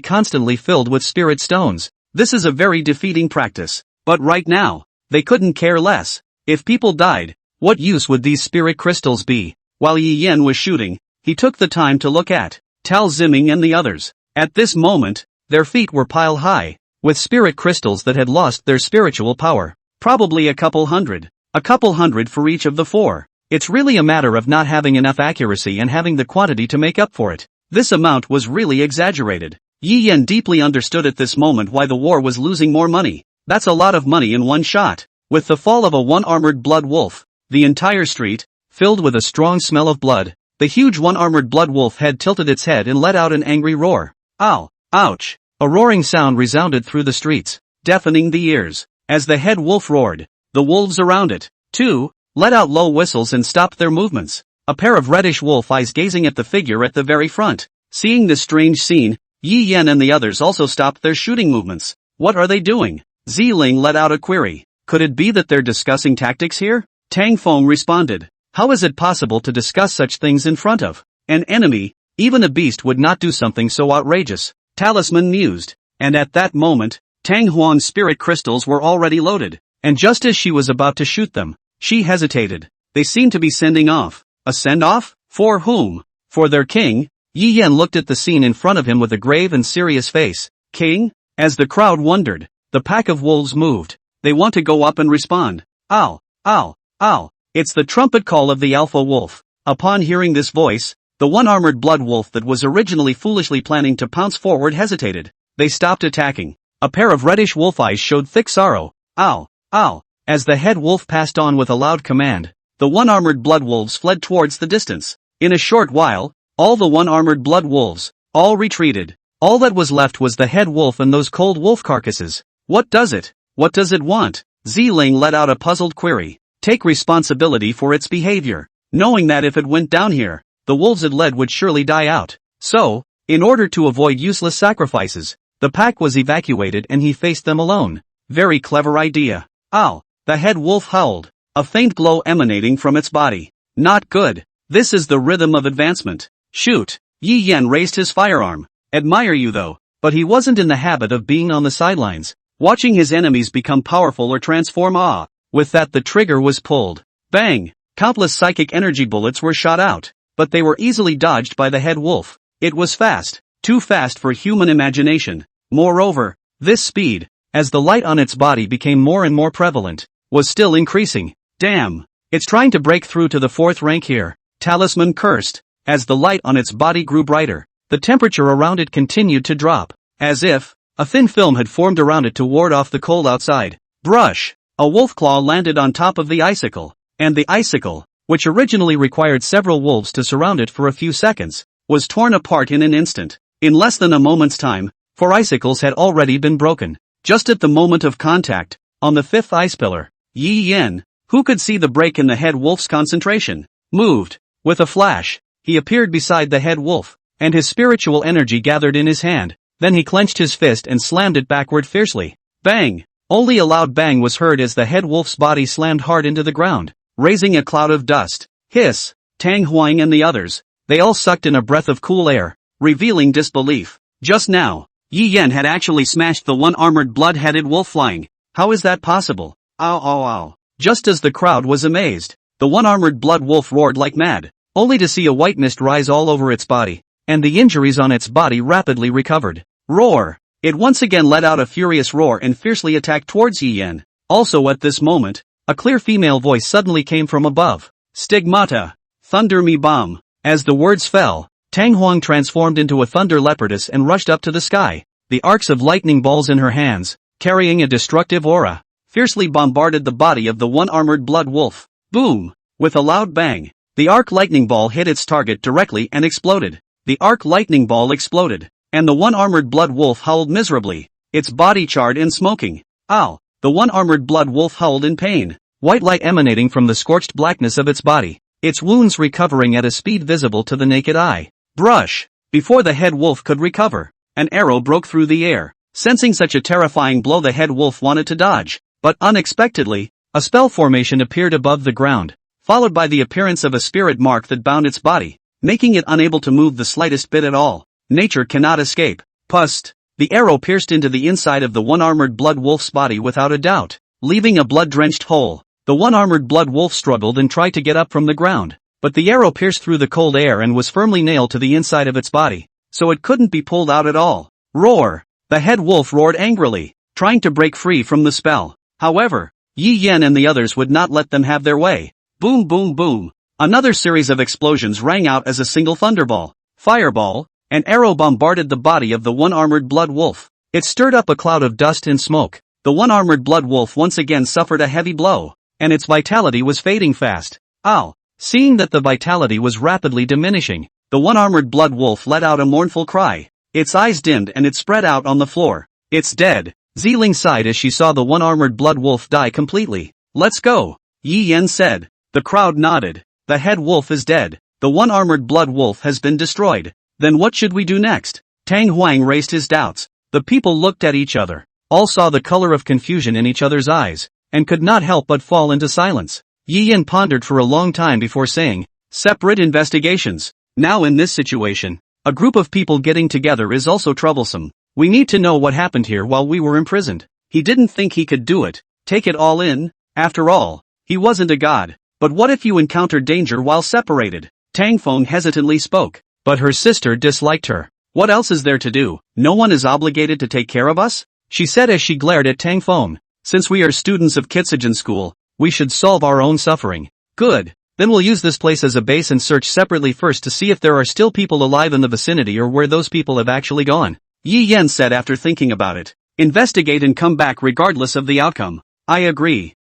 constantly filled with spirit stones. This is a very defeating practice. But right now, they couldn't care less. If people died, what use would these spirit crystals be? While Yi Yan was shooting, he took the time to look at Tal Ziming and the others. At this moment, their feet were pile high, with spirit crystals that had lost their spiritual power. Probably a couple hundred for each of the four. It's really a matter of not having enough accuracy and having the quantity to make up for it. This amount was really exaggerated. Yi Yan deeply understood at this moment why the war was losing more money. That's a lot of money in one shot. With the fall of a one-armored blood wolf, the entire street, filled with a strong smell of blood, the huge one-armored blood wolf had tilted its head and let out an angry roar. Ow! Ouch! A roaring sound resounded through the streets, deafening the ears. As the head wolf roared, the wolves around it, too, let out low whistles and stopped their movements. A pair of reddish wolf eyes gazing at the figure at the very front. Seeing this strange scene, Yi Yan and the others also stopped their shooting movements. What are they doing? Ziling let out a query. Could it be that they're discussing tactics here? Tang Feng responded. How is it possible to discuss such things in front of an enemy? Even a beast would not do something so outrageous. Talisman mused. And at that moment, Tang Huang's spirit crystals were already loaded. And just as she was about to shoot them, she hesitated. They seemed to be sending off. A send-off? For whom? For their king? Yi Yan looked at the scene in front of him with a grave and serious face. King? As the crowd wondered, the pack of wolves moved. They want to go up and respond. Ow! Ow! Ow! It's the trumpet call of the alpha wolf. Upon hearing this voice, the one-armored blood wolf that was originally foolishly planning to pounce forward hesitated. They stopped attacking. A pair of reddish wolf eyes showed thick sorrow. Ow! Ow! As the head wolf passed on with a loud command, the one-armored blood wolves fled towards the distance. In a short while, all the one-armored blood wolves, all retreated. All that was left was the head wolf and those cold wolf carcasses. What does it want? Ziling let out a puzzled query. Take responsibility for its behavior, knowing that if it went down here, the wolves it led would surely die out. So, in order to avoid useless sacrifices, the pack was evacuated and he faced them alone. Very clever idea. Ow! The head wolf howled, a faint glow emanating from its body. Not good. This is the rhythm of advancement. Shoot! Yi Yan raised his firearm. Admire you though, but he wasn't in the habit of being on the sidelines. watching his enemies become powerful or transform. With that, the trigger was pulled. Bang! Countless psychic energy bullets were shot out, but they were easily dodged by the head wolf. It was fast, too fast for human imagination. Moreover, this speed, as the light on its body became more and more prevalent, was still increasing. Damn! It's trying to break through to the 4th rank here, Talisman cursed. As the light on its body grew brighter, the temperature around it continued to drop, as if a thin film had formed around it to ward off the cold outside. Brush! A wolf claw landed on top of the icicle, and the icicle, which originally required several wolves to surround it for a few seconds, was torn apart in an instant. In less than a moment's time, 4 icicles had already been broken. Just at the moment of contact, on the 5th ice pillar, Yi Yan, who could see the break in the head wolf's concentration, moved. With a flash, he appeared beside the head wolf, and his spiritual energy gathered in his hand. Then he clenched his fist and slammed it backward fiercely. Bang! Only a loud bang was heard as the head wolf's body slammed hard into the ground, raising a cloud of dust. Hiss! Tang Huang and the others, they all sucked in a breath of cool air, revealing disbelief. Just now, Yi Yan had actually smashed the one armored blood-headed wolf flying. How is that possible? Ow ow ow. Just as the crowd was amazed, the one armored blood wolf roared like mad, only to see a white mist rise all over its body, and the injuries on its body rapidly recovered. Roar! It once again let out a furious roar and fiercely attacked towards Yi Yan. Also at this moment, a clear female voice suddenly came from above. Stigmata! Thunder me bomb! As the words fell, Tang Huang transformed into a thunder leopardess and rushed up to the sky. The arcs of lightning balls in her hands, carrying a destructive aura, fiercely bombarded the body of the one armored blood wolf. Boom! With a loud bang, the arc lightning ball hit its target directly and exploded. The arc lightning ball exploded, and the one armored blood wolf howled miserably, its body charred and smoking. Ow! The one armored blood wolf howled in pain, white light emanating from the scorched blackness of its body, its wounds recovering at a speed visible to the naked eye. Brush! Before the head wolf could recover, an arrow broke through the air. Sensing such a terrifying blow, the head wolf wanted to dodge, but unexpectedly, a spell formation appeared above the ground, followed by the appearance of a spirit mark that bound its body, making it unable to move the slightest bit at all. Nature cannot escape. Pust! The arrow pierced into the inside of the one armored blood wolf's body without a doubt, leaving a blood-drenched hole. The one armored blood wolf struggled and tried to get up from the ground, but the arrow pierced through the cold air and was firmly nailed to the inside of its body, so it couldn't be pulled out at all. Roar! The head wolf roared angrily, trying to break free from the spell. However, Yi Yan and the others would not let them have their way. Boom boom boom! Another series of explosions rang out as a single thunderball, fireball, an arrow bombarded the body of the one armored blood wolf. It stirred up a cloud of dust and smoke. The one armored blood wolf once again suffered a heavy blow, and its vitality was fading fast. Ow! Seeing that the vitality was rapidly diminishing, the one armored blood wolf let out a mournful cry. Its eyes dimmed and it spread out on the floor. It's dead. Ziling sighed as she saw the one armored blood wolf die completely. Let's go, Yi Yan said. The crowd nodded. The head wolf is dead. The one armored blood wolf has been destroyed. Then what should we do next? Tang Huang raised his doubts. The people looked at each other. All saw the color of confusion in each other's eyes, and could not help but fall into silence. Yi Yan pondered for a long time before saying, separate investigations. Now in this situation, a group of people getting together is also troublesome. We need to know what happened here while we were imprisoned. He didn't think he could do it. Take it all in. After all, he wasn't a god. But what if you encountered danger while separated? Tang Feng hesitantly spoke. But her sister disliked her. What else is there to do? No one is obligated to take care of us? She said as she glared at Tang Feng. Since we are students of Kitsujin school, we should solve our own suffering. Good. Then we'll use this place as a base and search separately first to see if there are still people alive in the vicinity or where those people have actually gone. Yi Yan said after thinking about it. Investigate and come back regardless of the outcome. I agree.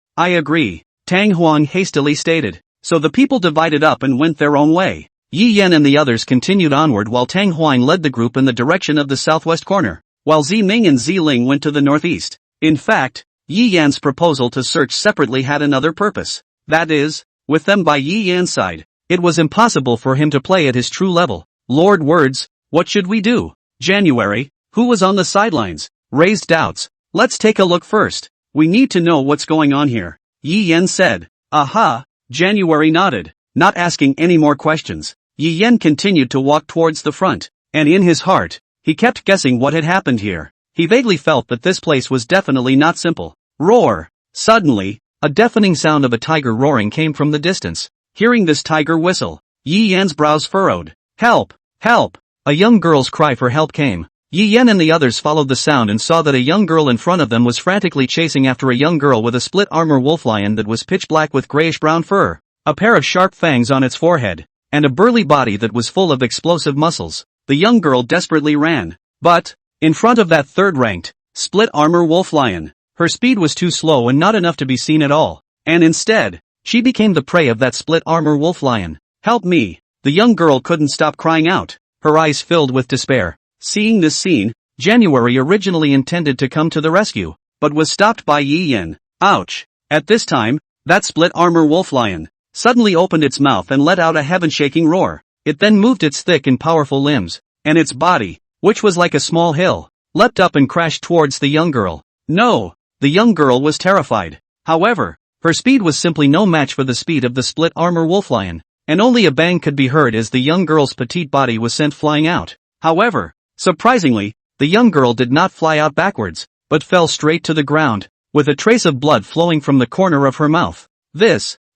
Tang Huang hastily stated. So the people divided up and went their own way. Yi Yan and the others continued onward while Tang Huang led the group in the direction of the southwest corner, while Zi Ming and Zi Ling went to the northeast. In fact, Yi Yan's proposal to search separately had another purpose. That is, with them by Yi Yan's side, it was impossible for him to play at his true level. Lord Words, what should we do? January, who was on the sidelines, raised doubts. Let's take a look first. We need to know what's going on here. Yi Yan said. Aha, January nodded, not asking any more questions. Yi Yan continued to walk towards the front, and in his heart, he kept guessing what had happened here. He vaguely felt that this place was definitely not simple. Roar! Suddenly, a deafening sound of a tiger roaring came from the distance. Hearing this tiger whistle, Yi Yan's brows furrowed. Help! Help! A young girl's cry for help came. Yi Yan and the others followed the sound and saw that a young girl in front of them was frantically chasing after a young girl with a split armor wolf lion that was pitch black with grayish-brown fur, a pair of sharp fangs on its forehead, and a burly body that was full of explosive muscles. The young girl desperately ran. But, in front of that third-ranked, split armor wolf lion, her speed was too slow and not enough to be seen at all, and instead, she became the prey of that split armor wolf lion. Help me! The young girl couldn't stop crying out, her eyes filled with despair. Seeing this scene, January originally intended to come to the rescue, but was stopped by Yi Yan. Ouch! At this time, that split armor wolf lion suddenly opened its mouth and let out a heaven-shaking roar. It then moved its thick and powerful limbs, and its body, which was like a small hill, leapt up and crashed towards the young girl. No! The young girl was terrified. However, her speed was simply no match for the speed of the split armor wolf lion, and only a bang could be heard as the young girl's petite body was sent flying out. However, surprisingly, the young girl did not fly out backwards, but fell straight to the ground, with a trace of blood flowing from the corner of her mouth.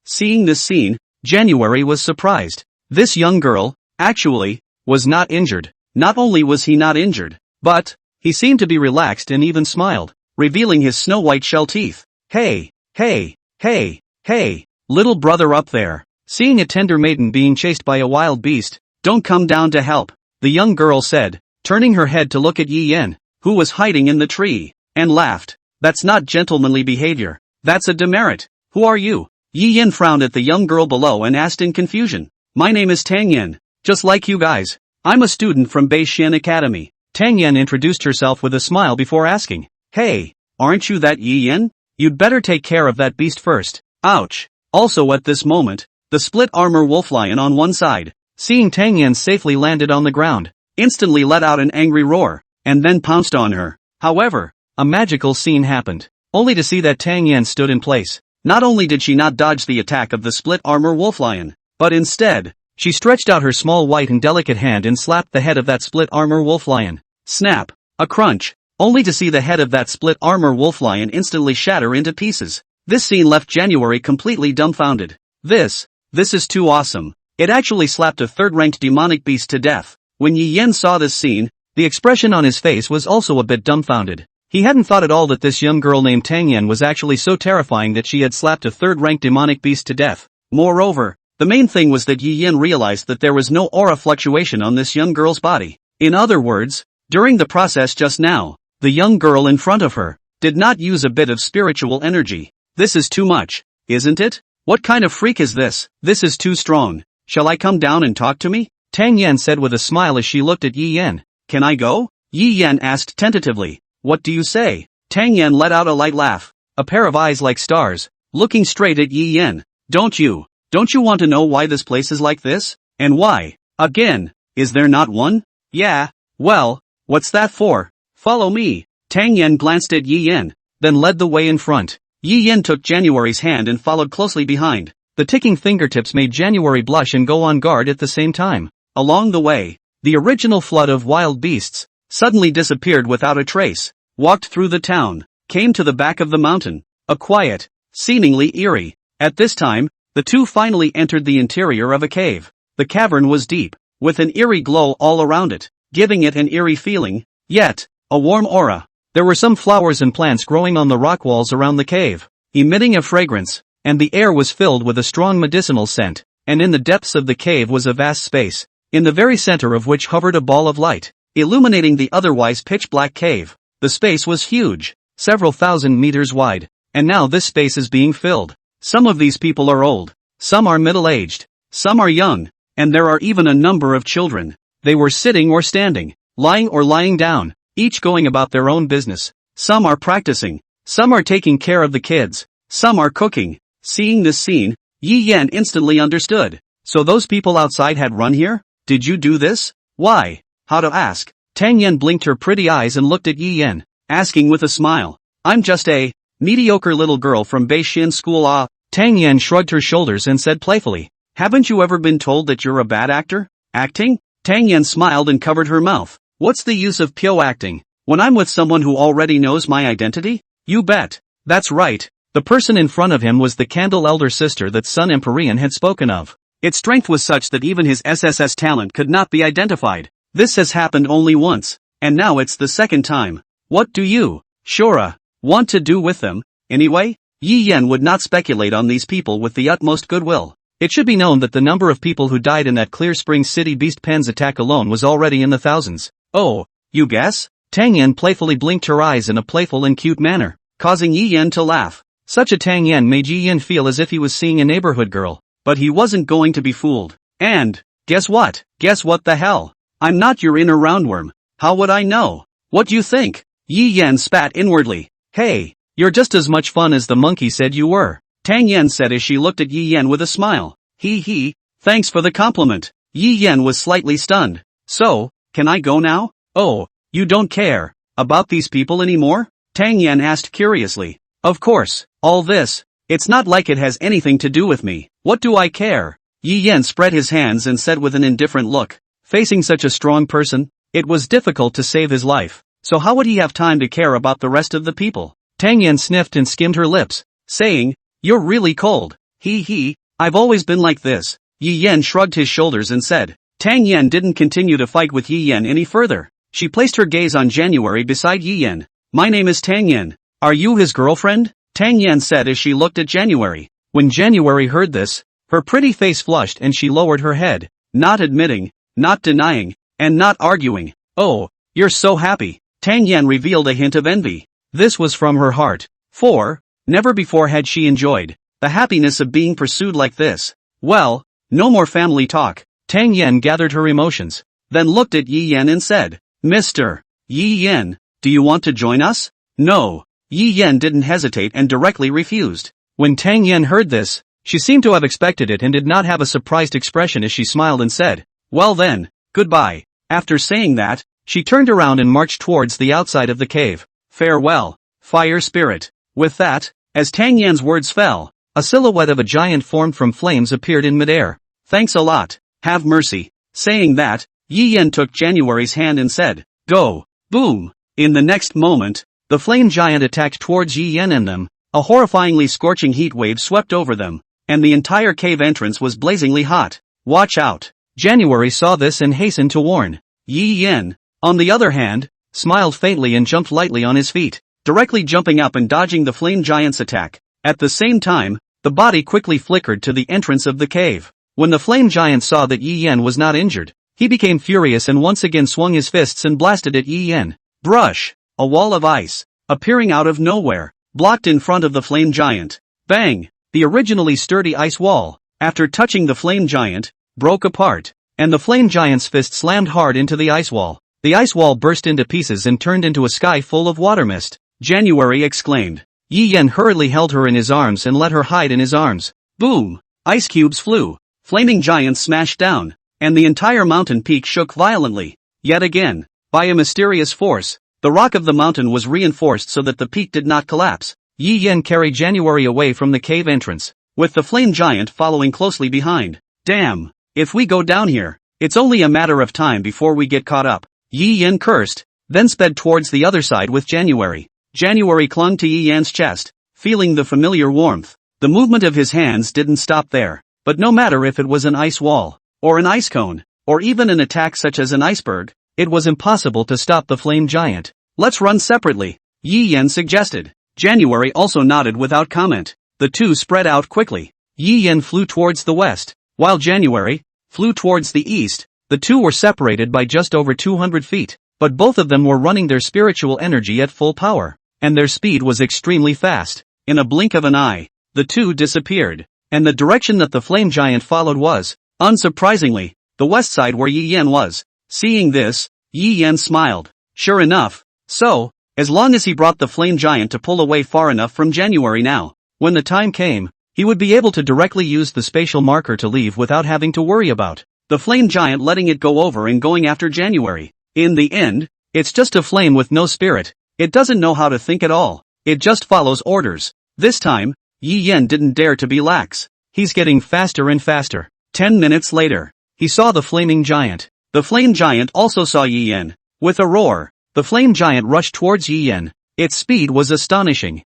Seeing this scene, January was surprised. This young girl, actually, was not injured. Not only was he not injured, but he seemed to be relaxed and even smiled, revealing his snow-white shell teeth. Hey, hey, hey, hey, little brother up there. Seeing a tender maiden being chased by a wild beast, don't come down to help, the young girl said, turning her head to look at Yi Yan, who was hiding in the tree, and laughed. That's not gentlemanly behavior. That's a demerit. Who are you? Yi Yan frowned at the young girl below and asked in confusion. My name is Tang Yan, just like you guys. I'm a student from Beishan Academy. Tang Yan introduced herself with a smile before asking. Hey, aren't you that Yi Yan? You'd better take care of that beast first. Ouch. Also at this moment, the split armor wolf lion on one side, seeing Tang Yan safely landed on the ground, instantly let out an angry roar, and then pounced on her. However, a magical scene happened, only to see that Tang Yan stood in place. Not only did she not dodge the attack of the split armor wolf lion, but instead, she stretched out her small white and delicate hand and slapped the head of that split armor wolf lion. Snap! A crunch, only to see the head of that split armor wolf lion instantly shatter into pieces. This scene left January completely dumbfounded. This is too awesome. It actually slapped a third-ranked demonic beast to death. When Yi Yan saw this scene, the expression on his face was also a bit dumbfounded. He hadn't thought at all that this young girl named Tang Yan was actually so terrifying that she had slapped a third-ranked demonic beast to death. Moreover, the main thing was that Yi Yan realized that there was no aura fluctuation on this young girl's body. In other words, during the process just now, the young girl in front of her did not use a bit of spiritual energy. This is too much, isn't it? What kind of freak is this? This is too strong. Shall I come down and talk to me? Tang Yan said with a smile as she looked at Yi Yan. Can I go? Yi Yan asked tentatively. What do you say? Tang Yan let out a light laugh, a pair of eyes like stars, looking straight at Yi Yan. Don't you want to know why this place is like this? And why? Again, is there not one? Yeah, well, what's that for? Follow me. Tang Yan glanced at Yi Yan, then led the way in front. Yi Yan took January's hand and followed closely behind. The ticking fingertips made January blush and go on guard at the same time. Along the way, the original flood of wild beasts suddenly disappeared without a trace, walked through the town, came to the back of the mountain, a quiet, seemingly eerie. At this time, the two finally entered the interior of a cave. The cavern was deep, with an eerie glow all around it, giving it an eerie feeling, yet a warm aura. There were some flowers and plants growing on the rock walls around the cave, emitting a fragrance, and the air was filled with a strong medicinal scent, and in the depths of the cave was a vast space, in the very center of which hovered a ball of light, illuminating the otherwise pitch-black cave. The space was huge, several thousand meters wide, and now this space is being filled. Some of these people are old, some are middle-aged, some are young, and there are even a number of children. They were sitting or standing, lying or lying down, each going about their own business. Some are practicing, some are taking care of the kids, some are cooking. Seeing this scene, Yi Yan instantly understood. So those people outside had run here? Did you do this? Why? How to ask? Tang Yan blinked her pretty eyes and looked at Yi Yan, asking with a smile. I'm just a mediocre little girl from Beishan School. Tang Yan shrugged her shoulders and said playfully. Haven't you ever been told that you're a bad actor? Acting? Tang Yan smiled and covered her mouth. What's the use of pyo acting? When I'm with someone who already knows my identity? You bet. That's right. The person in front of him was the Candle elder sister that Sun Empyrean had spoken of. Its strength was such that even his SSS talent could not be identified. This has happened only once, and now it's the second time. What do you, Shura, want to do with them, anyway? Yi Yen would not speculate on these people with the utmost goodwill. It should be known that the number of people who died in that Clear Spring City Beast Pen's attack alone was already in the thousands. Oh, you guess? Tang Yen playfully blinked her eyes in a playful and cute manner, causing Yi Yen to laugh. Such a Tang Yen made Yi Yen feel as if he was seeing a neighborhood girl, but he wasn't going to be fooled. And, guess what? Guess what the hell? I'm not your inner roundworm. How would I know? What do you think? Yi Yen spat inwardly. Hey, you're just as much fun as the monkey said you were, Tang Yen said as she looked at Yi Yen with a smile. Hee, thanks for the compliment. Yi Yen was slightly stunned. So, can I go now? Oh, you don't care about these people anymore? Tang Yen asked curiously. Of course, all this, it's not like it has anything to do with me. What do I care? Yi Yen spread his hands and said with an indifferent look. Facing such a strong person, it was difficult to save his life, so how would he have time to care about the rest of the people? Tang Yen sniffed and skimmed her lips, saying, You're really cold. Hee, I've always been like this. Yi Yen shrugged his shoulders and said. Tang Yen didn't continue to fight with Yi Yen any further. She placed her gaze on January beside Yi Yen. My name is Tang Yen. Are you his girlfriend? Tang Yen said as she looked at January. When January heard this, her pretty face flushed and she lowered her head, not admitting, not denying, and not arguing. Oh, you're so happy. Tang Yen revealed a hint of envy. This was from her heart. For, never before had she enjoyed the happiness of being pursued like this. Well, no more family talk. Tang Yen gathered her emotions, then looked at Yi Yen and said, Mr. Yi Yen, do you want to join us? No. Yi Yen didn't hesitate and directly refused. When Tang Yen heard this, she seemed to have expected it and did not have a surprised expression as she smiled and said, Well then, goodbye. After saying that, she turned around and marched towards the outside of the cave. Farewell, fire spirit. With that, as Tang Yan's words fell, a silhouette of a giant formed from flames appeared in midair. Thanks a lot, have mercy. Saying that, Yi Yen took January's hand and said, Go. Boom. In the next moment, the flame giant attacked towards Yi Yen and them. A horrifyingly scorching heat wave swept over them, and the entire cave entrance was blazingly hot. Watch out. January saw this and hastened to warn. Yi Yen, on the other hand, smiled faintly and jumped lightly on his feet, directly jumping up and dodging the flame giant's attack. At the same time, the body quickly flickered to the entrance of the cave. When the flame giant saw that Yi Yen was not injured, he became furious and once again swung his fists and blasted at Yi Yen. Brush! A wall of ice, appearing out of nowhere, blocked in front of the flame giant. Bang! The originally sturdy ice wall, after touching the flame giant, broke apart, and the flame giant's fist slammed hard into the ice wall. The ice wall burst into pieces and turned into a sky full of water mist. January exclaimed. Yi Yen hurriedly held her in his arms and let her hide in his arms. Boom! Ice cubes flew, flaming giants smashed down, and the entire mountain peak shook violently. Yet again, by a mysterious force, the rock of the mountain was reinforced so that the peak did not collapse. Yi Yen carried January away from the cave entrance, with the flame giant following closely behind. Damn! If we go down here, it's only a matter of time before we get caught up. Yi Yen cursed, then sped towards the other side with January. January clung to Yi Yen's chest, feeling the familiar warmth. The movement of his hands didn't stop there, but no matter if it was an ice wall, or an ice cone, or even an attack such as an iceberg, it was impossible to stop the flame giant. Let's run separately, Yi Yen suggested. January also nodded without comment. The two spread out quickly. Yi Yen flew towards the west, while January flew towards the east. The two were separated by just over 200 feet, but both of them were running their spiritual energy at full power, and their speed was extremely fast. In a blink of an eye, the two disappeared, and the direction that the flame giant followed was, unsurprisingly, the west side where Yi Yen was. Seeing this, Yi Yen smiled. Sure enough, so, as long as he brought the flame giant to pull away far enough from January now, when the time came, he would be able to directly use the spatial marker to leave without having to worry about the flame giant letting it go over and going after January. In the end, it's just a flame with no spirit. It doesn't know how to think at all. It just follows orders. This time, Yi Yen didn't dare to be lax. He's getting faster and faster. 10 minutes later, he saw the flaming giant. The flame giant also saw Yi Yen. With a roar, the flame giant rushed towards Yi Yan. Its speed was astonishing.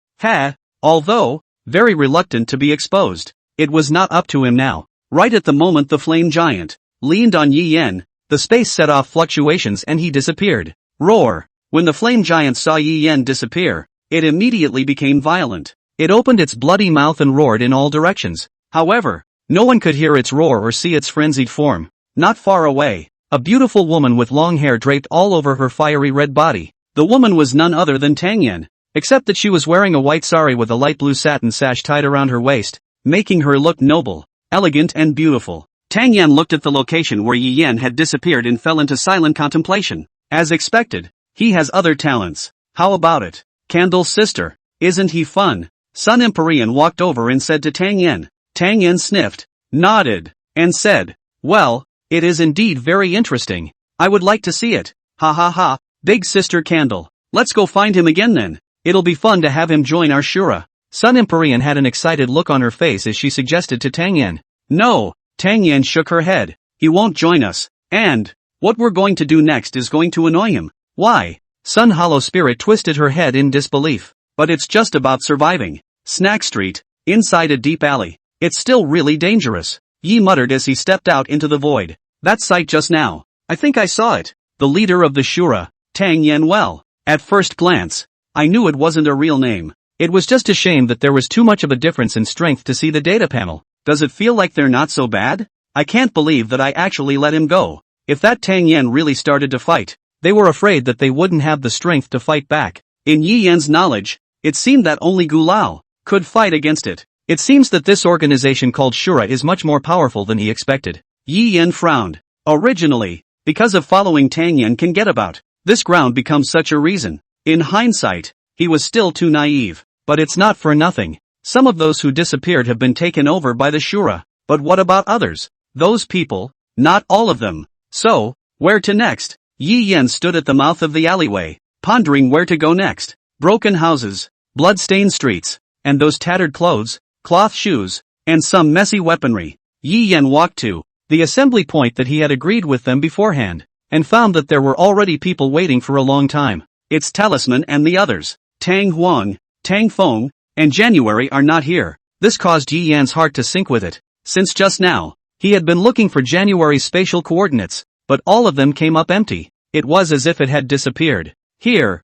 Although very reluctant to be exposed, it was not up to him now. Right at the moment the flame giant leaned on Yi Yan, the space set off fluctuations and he disappeared. Roar! When the flame giant saw Yi Yan disappear, it immediately became violent. It opened its bloody mouth and roared in all directions. However, no one could hear its roar or see its frenzied form. Not far away, a beautiful woman with long hair draped all over her fiery red body. The woman was none other than Tang Yan, except that she was wearing a white sari with a light blue satin sash tied around her waist, making her look noble, elegant and beautiful. Tang Yan looked at the location where Yi Yan had disappeared and fell into silent contemplation. As expected, he has other talents. How about it? Candle's sister. Isn't he fun? Sun Empyrean walked over and said to Tang Yan. Tang Yan sniffed, nodded, and said, well, it is indeed very interesting. I would like to see it. Ha ha ha, big sister Candle. Let's go find him again then. It'll be fun to have him join our shura. Sun Empyrean had an excited look on her face as she suggested to Tang Yan. No, Tang Yan shook her head. He won't join us. And what we're going to do next is going to annoy him. Why? Sun Hollow Spirit twisted her head in disbelief. But it's just about surviving. Snack Street, inside a deep alley. It's still really dangerous. Yi muttered as he stepped out into the void. That sight just now. I think I saw it. The leader of the shura, Tang Yan. Well, at first glance, I knew it wasn't a real name. It was just a shame that there was too much of a difference in strength to see the data panel. Does it feel like they're not so bad? I can't believe that I actually let him go. If that Tang Yan really started to fight, they were afraid that they wouldn't have the strength to fight back. In Yi Yan's knowledge, it seemed that only Gulao could fight against it. It seems that this organization called Shura is much more powerful than he expected. Yi Yan frowned. Originally, because of following Tang Yan can get about, this ground becomes such a reason. In hindsight, he was still too naive. But it's not for nothing. Some of those who disappeared have been taken over by the Shura. But what about others? Those people? Not all of them. So, where to next? Yi Yan stood at the mouth of the alleyway, pondering where to go next. Broken houses, blood-stained streets, and those tattered clothes, cloth shoes, and some messy weaponry. Yi Yan walked to the assembly point that he had agreed with them beforehand, and found that there were already people waiting for a long time. It's Talisman and the others. Tang Huang, Tang Feng, and January are not here. This caused Yi Yan's heart to sink with it. Since just now, he had been looking for January's spatial coordinates, but all of them came up empty. It was as if it had disappeared. Here.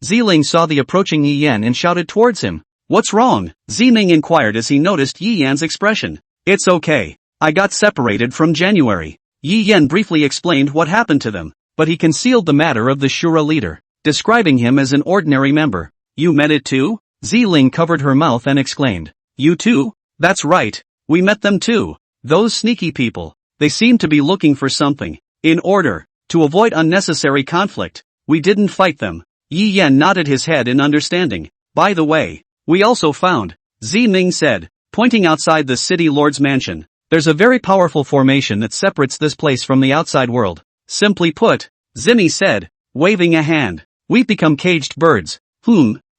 Ziling saw the approaching Yi Yan and shouted towards him. What's wrong? Ziming inquired as he noticed Yi Yan's expression. It's okay. I got separated from January. Yi Yan briefly explained what happened to them, but he concealed the matter of the Shura leader, describing him as an ordinary member. You met it too? Ziling covered her mouth and exclaimed. You too? That's right. We met them too. Those sneaky people. They seemed to be looking for something. In order to avoid unnecessary conflict, we didn't fight them. Yi Yan nodded his head in understanding. By the way, we also found, Ziming said, pointing outside the city lord's mansion. There's a very powerful formation that separates this place from the outside world. Simply put, Zimmy said, waving a hand. We've become caged birds.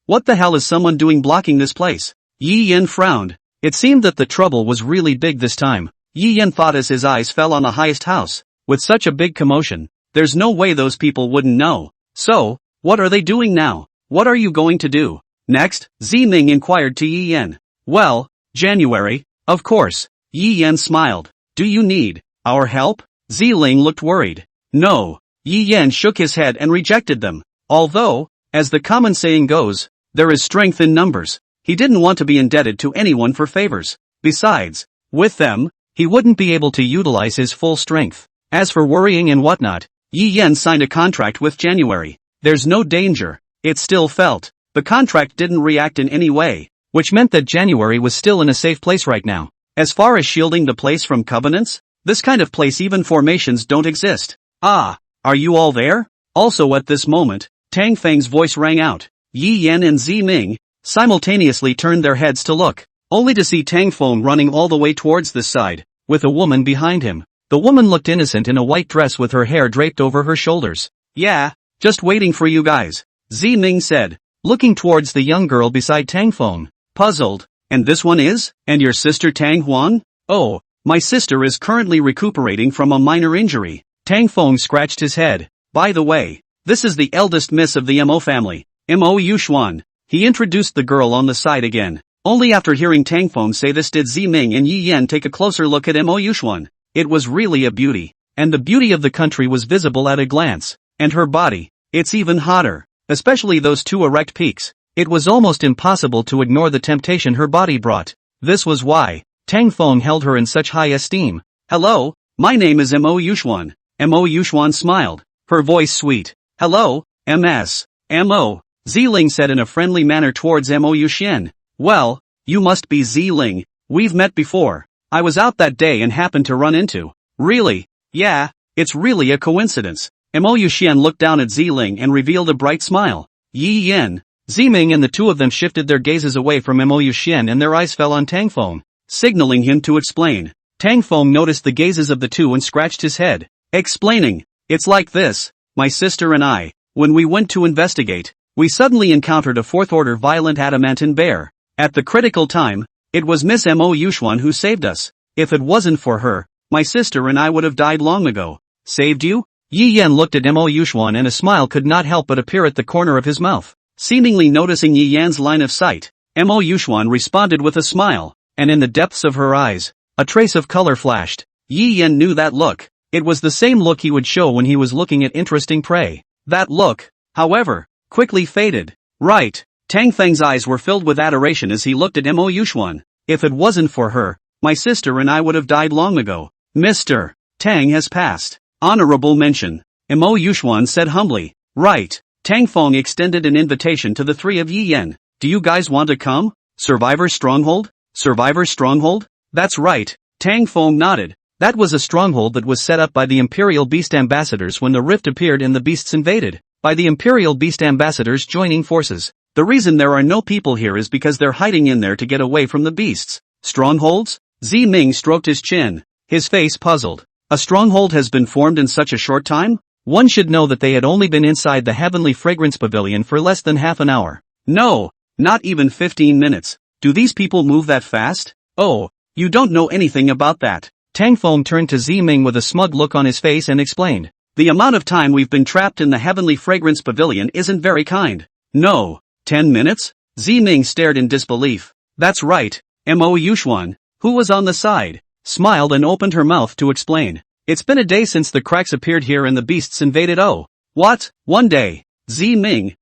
What the hell is someone doing blocking this place? Yi Yan frowned. It seemed that the trouble was really big this time. Yi Yan thought as his eyes fell on the highest house. With such a big commotion, there's no way those people wouldn't know. So, what are they doing now? What are you going to do next? Ziming inquired to Yi Yan. Well, January, of course. Yi Yan smiled. Do you need our help? Ziling looked worried. No. Yi Yan shook his head and rejected them. Although, as the common saying goes, there is strength in numbers. He didn't want to be indebted to anyone for favors. Besides, with them, he wouldn't be able to utilize his full strength. As for worrying and whatnot, Yi Yan signed a contract with January. There's no danger. It still felt. The contract didn't react in any way, which meant that January was still in a safe place right now. As far as shielding the place from covenants, this kind of place even formations don't exist. Ah, are you all there? Also at this moment, Tang Feng's voice rang out. Yi Yan and Ziming simultaneously turned their heads to look, only to see Tang Feng running all the way towards this side, with a woman behind him. The woman looked innocent in a white dress with her hair draped over her shoulders. Yeah, just waiting for you guys, Ziming said, looking towards the young girl beside Tang Feng, puzzled. And this one is? And your sister Tang Huang? Oh, my sister is currently recuperating from a minor injury. Tang Feng scratched his head. By the way, This is the eldest miss of the Mo family, Mo Yuxuan. He introduced the girl on the side again. Only after hearing Tang Feng say this did Ziming and Yi Yan take a closer look at Mo Yuxuan. It was really a beauty. And the beauty of the country was visible at a glance. And her body, it's even hotter. Especially those two erect peaks. It was almost impossible to ignore the temptation her body brought. This was why Tang Feng held her in such high esteem. Hello, my name is Mo Yuxuan. Mo Yuxuan smiled, her voice sweet. Hello, MS. Mo. Ziling said in a friendly manner towards Mo Yuxian. Well, you must be Ziling. We've met before. I was out that day and happened to run into. Really? Yeah, it's really a coincidence. Mo Yuxian looked down at Ziling and revealed a bright smile. Yi Yan. Ziming and the two of them shifted their gazes away from Mo Yuxian and their eyes fell on Tang Feng, signaling him to explain. Tang Feng noticed the gazes of the two and scratched his head, explaining, it's like this, my sister and I, when we went to investigate, we suddenly encountered a fourth-order violent adamantine bear. At the critical time, it was Miss Mo Yuxuan who saved us. If it wasn't for her, my sister and I would have died long ago. Saved you? Yi Yan looked at Mo Yuxuan and a smile could not help but appear at the corner of his mouth. Seemingly noticing Yi Yan's line of sight, Mo Yuxuan responded with a smile, and in the depths of her eyes, a trace of color flashed. Yi Yan knew that look. It was the same look he would show when he was looking at interesting prey. That look, however, quickly faded. Right. Tang Feng's eyes were filled with adoration as he looked at Mo Yuxuan. If it wasn't for her, my sister and I would have died long ago. Mr. Tang has passed. Honorable mention. Mo Yuxuan said humbly. Right. Tang Feng extended an invitation to the three of Yi Yan. Do you guys want to come? Survivor Stronghold? Survivor Stronghold? That's right. Tang Feng nodded. That was a stronghold that was set up by the Imperial Beast Ambassadors when the rift appeared and the beasts invaded. By the Imperial Beast Ambassadors joining forces. The reason there are no people here is because they're hiding in there to get away from the beasts. Strongholds? Ziming stroked his chin, his face puzzled. A stronghold has been formed in such a short time? One should know that they had only been inside the Heavenly Fragrance Pavilion for less than half an hour. No, not even 15 minutes. Do these people move that fast? Oh, you don't know anything about that. Tang Feng turned to Ziming with a smug look on his face and explained. The amount of time we've been trapped in the Heavenly Fragrance Pavilion isn't very kind. No. 10 minutes? Ziming stared in disbelief. That's right. Mo Yuxuan, who was on the side, smiled and opened her mouth to explain. It's been a day since the cracks appeared here and the beasts invaded. Oh. What? 1 day? Ziling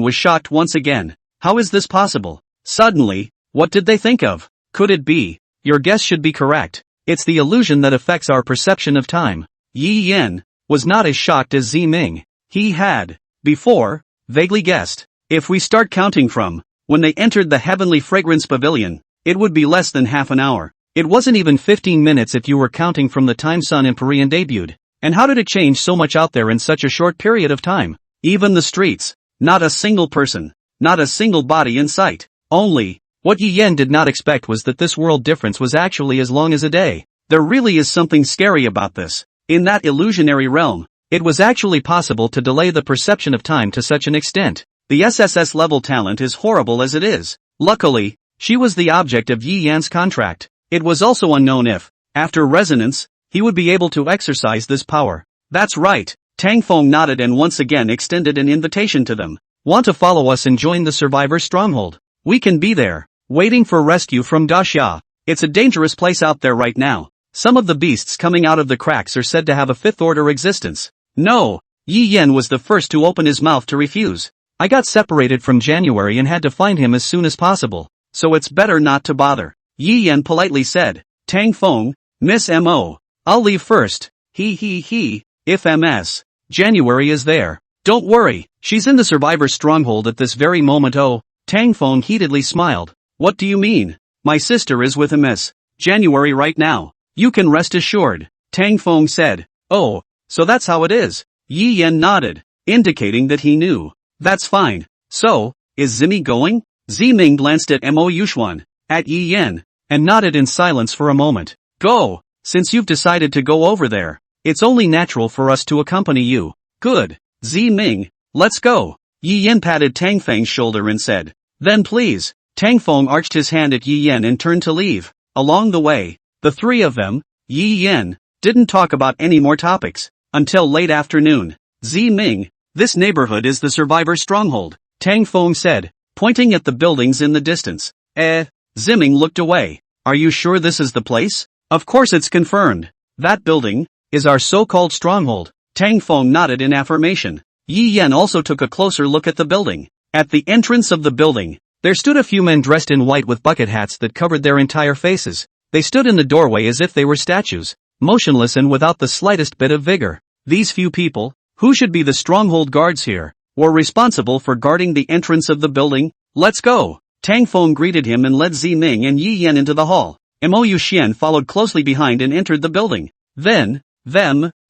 was shocked once again. How is this possible? Suddenly, what did they think of? Could it be? Your guess should be correct. It's the illusion that affects our perception of time. Yi Yan was not as shocked as Ziming. He had, before, vaguely guessed. If we start counting from when they entered the Heavenly Fragrance Pavilion, it would be less than half an hour. It wasn't even 15 minutes if you were counting from the time Sun Empyrean debuted. And how did it change so much out there in such a short period of time? Even the streets, not a single person, not a single body in sight. Only, what Yi Yan did not expect was that this world difference was actually as long as a day. There really is something scary about this. In that illusionary realm, it was actually possible to delay the perception of time to such an extent. The SSS level talent is horrible as it is. Luckily, she was the object of Yi Yan's contract. It was also unknown if, after resonance, he would be able to exercise this power. That's right. Tang Feng nodded and once again extended an invitation to them. Want to follow us and join the Survivor Stronghold? We can be there, waiting for rescue from Daxia. It's a dangerous place out there right now. Some of the beasts coming out of the cracks are said to have a fifth-order existence. No, Yi Yan was the first to open his mouth to refuse. I got separated from January and had to find him as soon as possible, so it's better not to bother. Yi Yan politely said. Tang Feng, Miss Mo. I'll leave first. If MS. January is there. Don't worry, she's in the Survivor Stronghold at this very moment. Oh, Tang Feng heatedly smiled. What do you mean? My sister is with MS. January right now. You can rest assured. Tang Feng said. Oh, so that's how it is. Yi Yan nodded, indicating that he knew. That's fine. So, is Zimi going? Ziming glanced at Mo Yuxuan, at Yi Yan, and nodded in silence for a moment. Go, since you've decided to go over there. It's only natural for us to accompany you. Good. Ziming, let's go. Yi Yan patted Tang Feng's shoulder and said. Then please. Tang Feng arched his hand at Yi Yan and turned to leave. Along the way, the three of them, Yi Yan, didn't talk about any more topics, until late afternoon. Ziming, This neighborhood is the survivor's stronghold, Tang Feng said, pointing at the buildings in the distance. Ziming looked away. Are you sure this is the place? Of course it's confirmed. That building is our so-called stronghold. Tang Feng nodded in affirmation. Yi Yan also took a closer look at the building. At the entrance of the building, there stood a few men dressed in white with bucket hats that covered their entire faces. They stood in the doorway as if they were statues, motionless and without the slightest bit of vigor. These few people, who should be the stronghold guards here, were responsible for guarding the entrance of the building. Let's go! Tang Feng greeted him and led Ziming and Yi Yan into the hall. Mo Yuxian followed closely behind and entered the building. Then,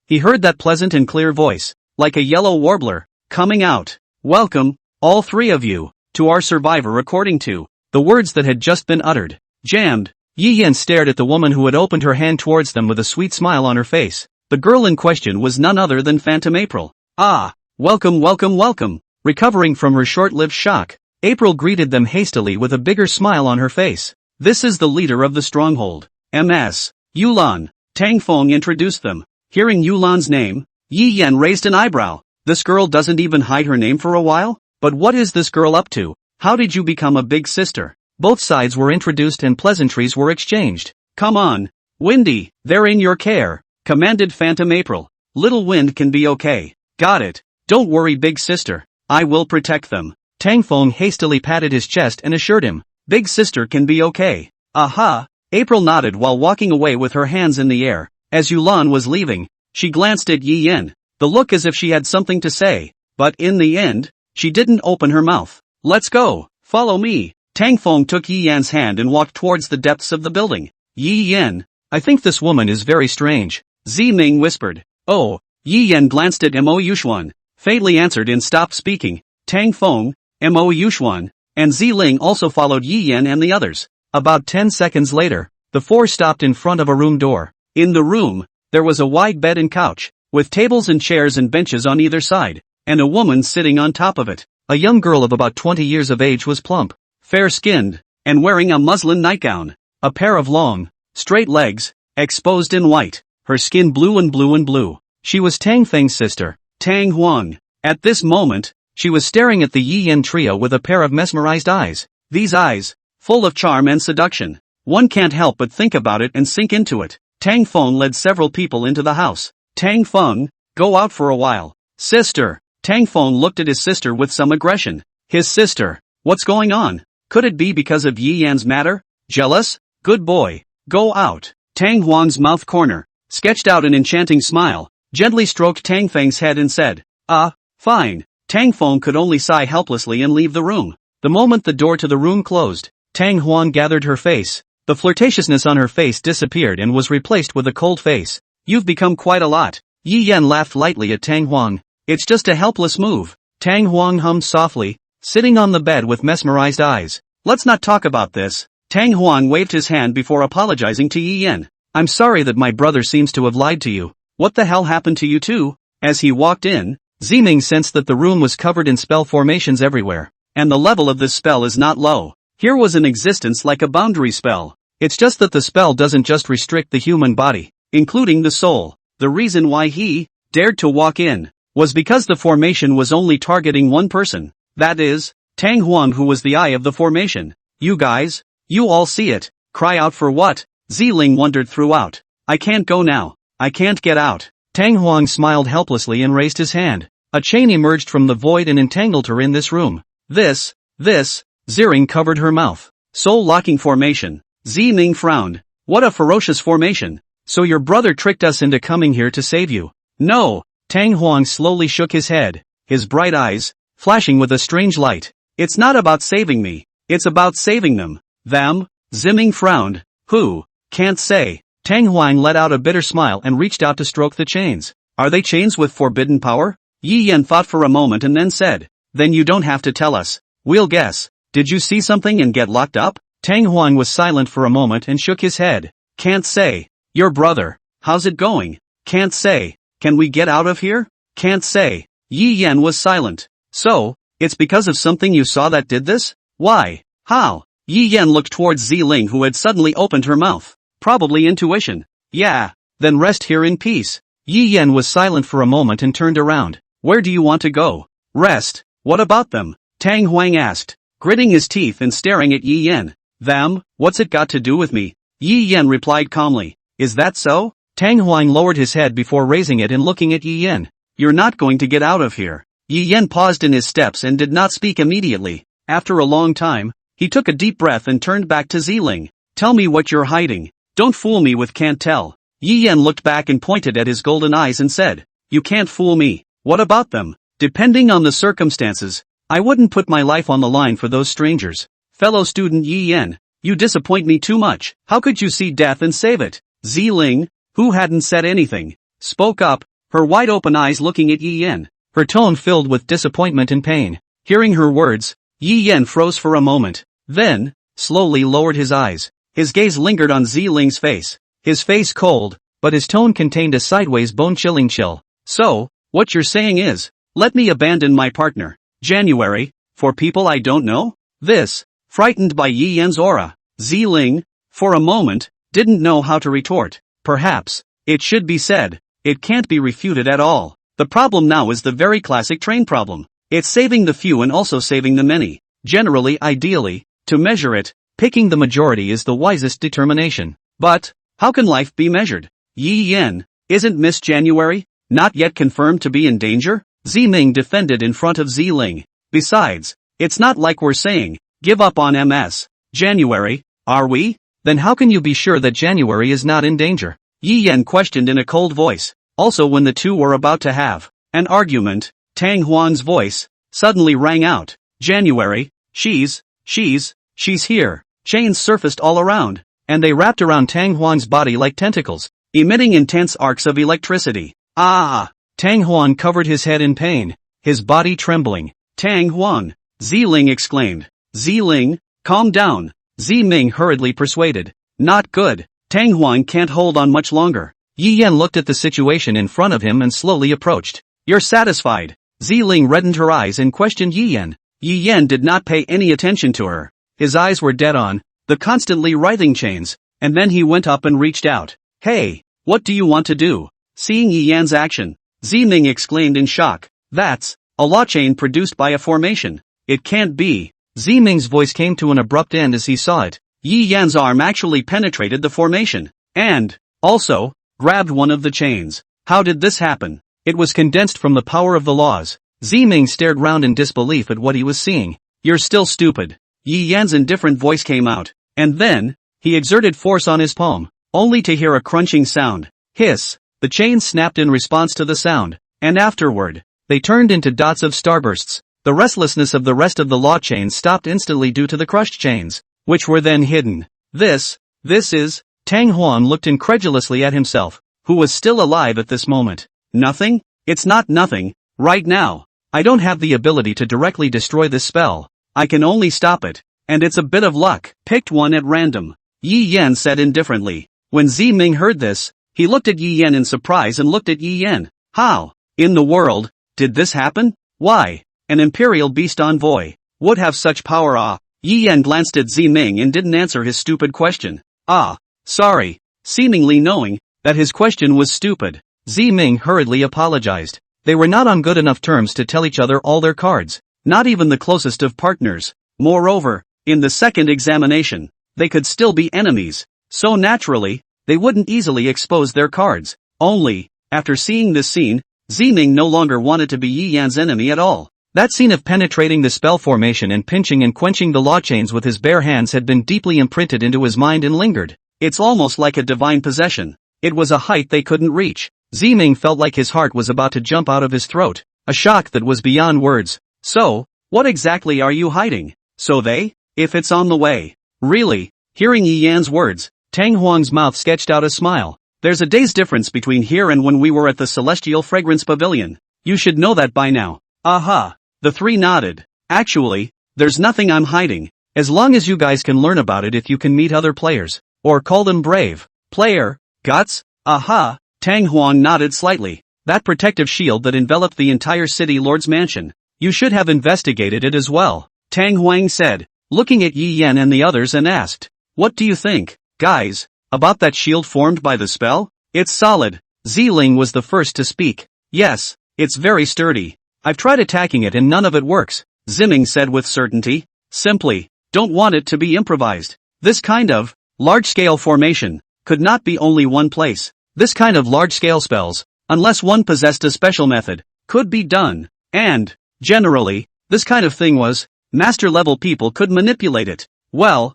he heard that pleasant and clear voice, like a yellow warbler, coming out. Welcome, all three of you, to our survivor. According to the words that had just been uttered. Jammed. Yi Yan stared at the woman who had opened her hand towards them with a sweet smile on her face. The girl in question was none other than Phantom April. Ah, welcome. Recovering from her short-lived shock, April greeted them hastily with a bigger smile on her face. This is the leader of the stronghold, Ms. Yulan. Tang Feng introduced them. Hearing Yulan's name, Yi Yan raised an eyebrow. This girl doesn't even hide her name for a while? But what is this girl up to? How did you become a big sister? Both sides were introduced and pleasantries were exchanged. Come on, Windy, they're in your care, commanded Phantom April. Little Wind can be okay. Got it. Don't worry, big sister. I will protect them. Tang Feng hastily patted his chest and assured him. Big sister can be okay. Aha! April nodded while walking away with her hands in the air. As Yulan was leaving, she glanced at Yi Yan, the look as if she had something to say, but in the end, she didn't open her mouth. Let's go, follow me. Tang Feng took Yi Yan's hand and walked towards the depths of the building. Yi Yan, I think this woman is very strange, Ziming whispered. Oh, Yi Yan glanced at Mo Yuxuan, faintly answered and stopped speaking. Tang Feng, Mo Yuxuan, and Ziling also followed Yi Yan and the others. About 10 seconds later, the four stopped in front of a room door. In the room, there was a wide bed and couch, with tables and chairs and benches on either side, and a woman sitting on top of it. A young girl of about 20 years of age was plump, fair-skinned, and wearing a muslin nightgown. A pair of long, straight legs, exposed in white, her skin blue and blue. She was Tang Feng's sister, Tang Huang. At this moment, she was staring at the Yi Yan trio with a pair of mesmerized eyes. These eyes, full of charm and seduction. One can't help but think about it and sink into it. Tang Feng led several people into the house. Tang Feng, go out for a while. Sister. Tang Feng looked at his sister with some aggression. His sister. What's going on? Could it be because of Yi Yan's matter? Jealous? Good boy. Go out. Tang Huang's mouth corner sketched out an enchanting smile, gently stroked Tang Feng's head and said, fine. Tang Feng could only sigh helplessly and leave the room. The moment the door to the room closed, Tang Huang gathered her face. The flirtatiousness on her face disappeared and was replaced with a cold face. You've become quite a lot. Yi Yan laughed lightly at Tang Huang. It's just a helpless move. Tang Huang hummed softly, sitting on the bed with mesmerized eyes. Let's not talk about this. Tang Huang waved his hand before apologizing to Yi Yan. I'm sorry that my brother seems to have lied to you. What the hell happened to you two? As he walked in, Ziming sensed that the room was covered in spell formations everywhere. And the level of this spell is not low. Here was an existence like a boundary spell. It's just that the spell doesn't just restrict the human body, including the soul. The reason why he dared to walk in was because the formation was only targeting one person. That is, Tang Huang, who was the eye of the formation. You guys, you all see it. Cry out for what? Ziling wondered throughout. I can't go now. I can't get out. Tang Huang smiled helplessly and raised his hand. A chain emerged from the void and entangled her in this room. This, Ziring covered her mouth. Soul-locking formation. Ziming frowned. What a ferocious formation. So your brother tricked us into coming here to save you? No. Tang Huang slowly shook his head, his bright eyes flashing with a strange light. It's not about saving me. It's about saving them. Them? Ziming frowned. Who? Can't say. Tang Huang let out a bitter smile and reached out to stroke the chains. Are they chains with forbidden power? Yi Yan thought for a moment and then said, then you don't have to tell us. We'll guess. Did you see something and get locked up? Tang Huang was silent for a moment and shook his head. Can't say. Your brother. How's it going? Can't say. Can we get out of here? Can't say. Yi Yan was silent. So, it's because of something you saw that did this? Why? How? Yi Yan looked towards Ziling, who had suddenly opened her mouth. Probably intuition. Yeah. Then rest here in peace. Yi Yan was silent for a moment and turned around. Where do you want to go? Rest. What about them? Tang Huang asked, gritting his teeth and staring at Yi Yan. Them? What's it got to do with me? Yi Yan replied calmly. Is that so? Tang Huang lowered his head before raising it and looking at Yi Yan. You're not going to get out of here. Yi Yan paused in his steps and did not speak immediately. After a long time, he took a deep breath and turned back to Ziling. Tell me what you're hiding. Don't fool me with can't tell. Yi Yan looked back and pointed at his golden eyes and said, You can't fool me. What about them? Depending on the circumstances, I wouldn't put my life on the line for those strangers. Fellow student Yi Yan, you disappoint me too much. How could you see death and save it? Ziling, who hadn't said anything, spoke up, her wide-open eyes looking at Yi Yan, her tone filled with disappointment and pain. Hearing her words, Yi Yan froze for a moment, then, slowly lowered his eyes. His gaze lingered on Ziling's face. His face cold, but his tone contained a sideways bone-chilling chill. So, what you're saying is, let me abandon my partner, January, for people I don't know? This, frightened by Yi Yan's aura, Ziling, for a moment, didn't know how to retort. Perhaps, it should be said, it can't be refuted at all. The problem now is the very classic train problem. It's saving the few and also saving the many. Generally, ideally, to measure it, picking the majority is the wisest determination. But, how can life be measured? Yi Yan, isn't Miss January not yet confirmed to be in danger? Ziming defended in front of Ziling. Besides, it's not like we're saying, give up on MS January, are we? Then how can you be sure that January is not in danger? Yi Yan questioned in a cold voice. Also when the two were about to have an argument, Tang Huan's voice suddenly rang out. January, she's here. Chains surfaced all around, and they wrapped around Tang Huan's body like tentacles, emitting intense arcs of electricity. Ah! Tang Huan covered his head in pain, his body trembling. Tang Huan! Ziling exclaimed. Ziling, calm down. Ziming hurriedly persuaded. Not good. Tang Huan can't hold on much longer. Yi Yan looked at the situation in front of him and slowly approached. You're satisfied? Ziling reddened her eyes and questioned Yi Yan. Yi Yan did not pay any attention to her. His eyes were dead on the constantly writhing chains, and then he went up and reached out. Hey, what do you want to do? Seeing Yi Yan's action, Ziming exclaimed in shock. That's a law chain produced by a formation. It can't be. Ziming's voice came to an abrupt end as he saw it. Yi Yan's arm actually penetrated the formation, and, also, grabbed one of the chains. How did this happen? It was condensed from the power of the laws. Ziming stared round in disbelief at what he was seeing. You're still stupid. Yi Yan's indifferent voice came out, and then, he exerted force on his palm, only to hear a crunching sound. Hiss. The chains snapped in response to the sound, and afterward, they turned into dots of starbursts. The restlessness of the rest of the law chains stopped instantly due to the crushed chains, which were then hidden. This is, Tang Huan looked incredulously at himself, who was still alive at this moment. Nothing? It's not nothing, right now. I don't have the ability to directly destroy this spell. I can only stop it, and it's a bit of luck. Picked one at random. Yi Yan said indifferently. When Ziming heard this, he looked at Yi Yan in surprise and looked at Yi Yan. How, in the world, did this happen? Why, an imperial beast envoy would have such power? Yi Yan glanced at Ziming and didn't answer his stupid question. Sorry. Seemingly knowing that his question was stupid, Ziming hurriedly apologized. They were not on good enough terms to tell each other all their cards, not even the closest of partners. Moreover, in the second examination, they could still be enemies, so naturally, they wouldn't easily expose their cards. Only, after seeing this scene, Ziming no longer wanted to be Yi Yan's enemy at all. That scene of penetrating the spell formation and pinching and quenching the law chains with his bare hands had been deeply imprinted into his mind and lingered. It's almost like a divine possession. It was a height they couldn't reach. Ziming felt like his heart was about to jump out of his throat, a shock that was beyond words. So, what exactly are you hiding? So if it's on the way. Really? Hearing Yi Yan's words, Tang Huang's mouth sketched out a smile. There's a day's difference between here and when we were at the Celestial Fragrance Pavilion. You should know that by now. Aha. The three nodded. Actually, there's nothing I'm hiding. As long as you guys can learn about it if you can meet other players. Or call them brave. Player, guts? Aha. Tang Huang nodded slightly. That protective shield that enveloped the entire city lord's mansion. You should have investigated it as well. Tang Huang said, looking at Yi Yan and the others and asked, what do you think, guys, about that shield formed by the spell? It's solid. Ziling was the first to speak. Yes, It's very sturdy. I've tried attacking it and none of it works, Ziming said with certainty. Simply, don't want it to be improvised. This kind of large-scale formation could not be only one place. This kind of large-scale spells, unless one possessed a special method, could be done. And, generally, this kind of thing was, master-level people could manipulate it. Well,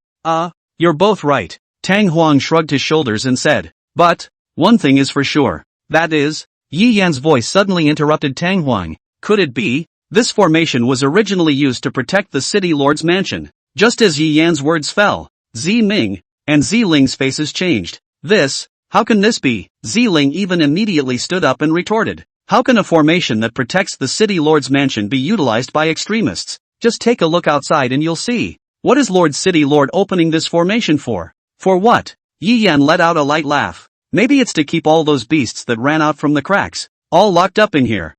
you're both right. Tang Huang shrugged his shoulders and said. But, one thing is for sure. That is, Yi Yan's voice suddenly interrupted Tang Huang. Could it be? This formation was originally used to protect the city lord's mansion. Just as Yi Yan's words fell, Zi Ming and Zi Ling's faces changed. How can this be? Zi Ling even immediately stood up and retorted. How can a formation that protects the city lord's mansion be utilized by extremists? Just take a look outside and you'll see. What is Lord City Lord opening this formation for? For what? Yi Yan let out a light laugh. Maybe it's to keep all those beasts that ran out from the cracks, all locked up in here.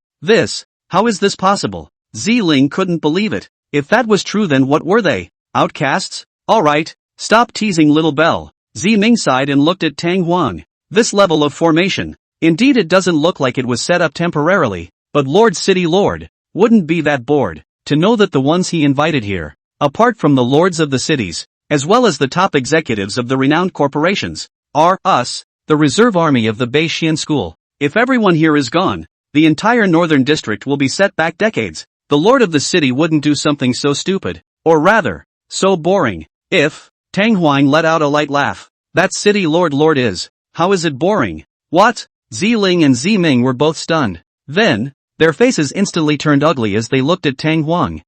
How is this possible? Zi Ling couldn't believe it. If that was true, then what were they? Outcasts? Alright, stop teasing, little Belle. Zi Ming sighed and looked at Tang Huang. This level of formation. Indeed, it doesn't look like it was set up temporarily, but Lord City Lord wouldn't be that bored to know that the ones he invited here, apart from the lords of the cities, as well as the top executives of the renowned corporations, are us, the reserve army of the Beishian school. If everyone here is gone, the entire northern district will be set back decades. The lord of the city wouldn't do something so stupid, or rather, so boring. If, Tang Huang let out a light laugh, that city lord is, how is it boring? What? Zi Ling and Zi Ming were both stunned. Then, their faces instantly turned ugly as they looked at Tang Huang.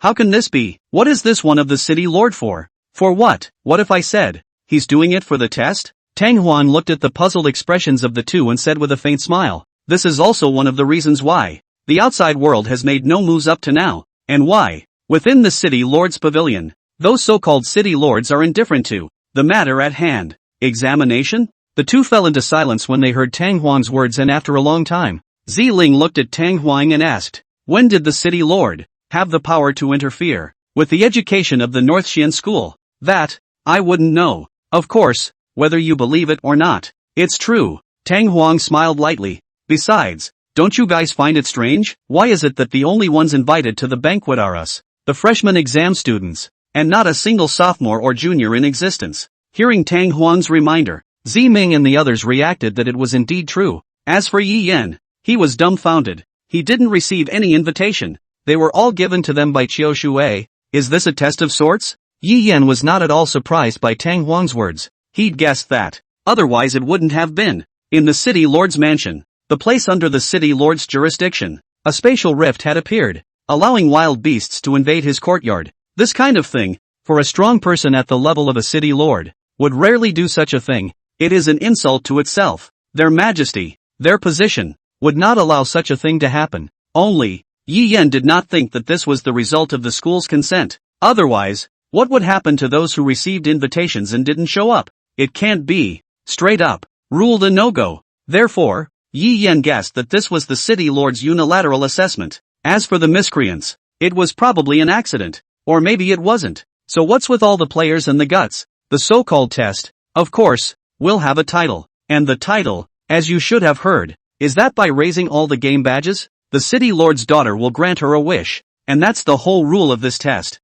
How can this be? What is this one of the city lord for? For what? What if I said, he's doing it for the test? Tang Huang looked at the puzzled expressions of the two and said with a faint smile, this is also one of the reasons why the outside world has made no moves up to now, and why, within the city lord's pavilion, those so-called city lords are indifferent to the matter at hand. Examination? The two fell into silence when they heard Tang Huang's words, and after a long time, Zi Ling looked at Tang Huang and asked, when did the city lord have the power to interfere with the education of the North Xian school? That, I wouldn't know. Of course, whether you believe it or not, it's true. Tang Huang smiled lightly. Besides, don't you guys find it strange? Why is it that the only ones invited to the banquet are us, the freshman exam students, and not a single sophomore or junior in existence? Hearing Tang Huang's reminder, Zi Ming and the others reacted that it was indeed true. As for Yi Yan, he was dumbfounded. He didn't receive any invitation. They were all given to them by Qiu Shui. Is this a test of sorts? Yi Yan was not at all surprised by Tang Huang's words. He'd guessed that. Otherwise it wouldn't have been. In the city lord's mansion, the place under the city lord's jurisdiction, a spatial rift had appeared, allowing wild beasts to invade his courtyard. This kind of thing, for a strong person at the level of a city lord, would rarely do such a thing. It is an insult to itself. Their majesty, their position, would not allow such a thing to happen. Only, Yi Yan did not think that this was the result of the school's consent. Otherwise, what would happen to those who received invitations and didn't show up? It can't be, straight up, ruled a no-go. Therefore, Yi Yan guessed that this was the city lord's unilateral assessment. As for the miscreants, it was probably an accident. Or maybe it wasn't. So what's with all the players and the guts? The so-called test, of course, will have a title. And the title, as you should have heard, is that by raising all the game badges, the city lord's daughter will grant her a wish. And that's the whole rule of this test.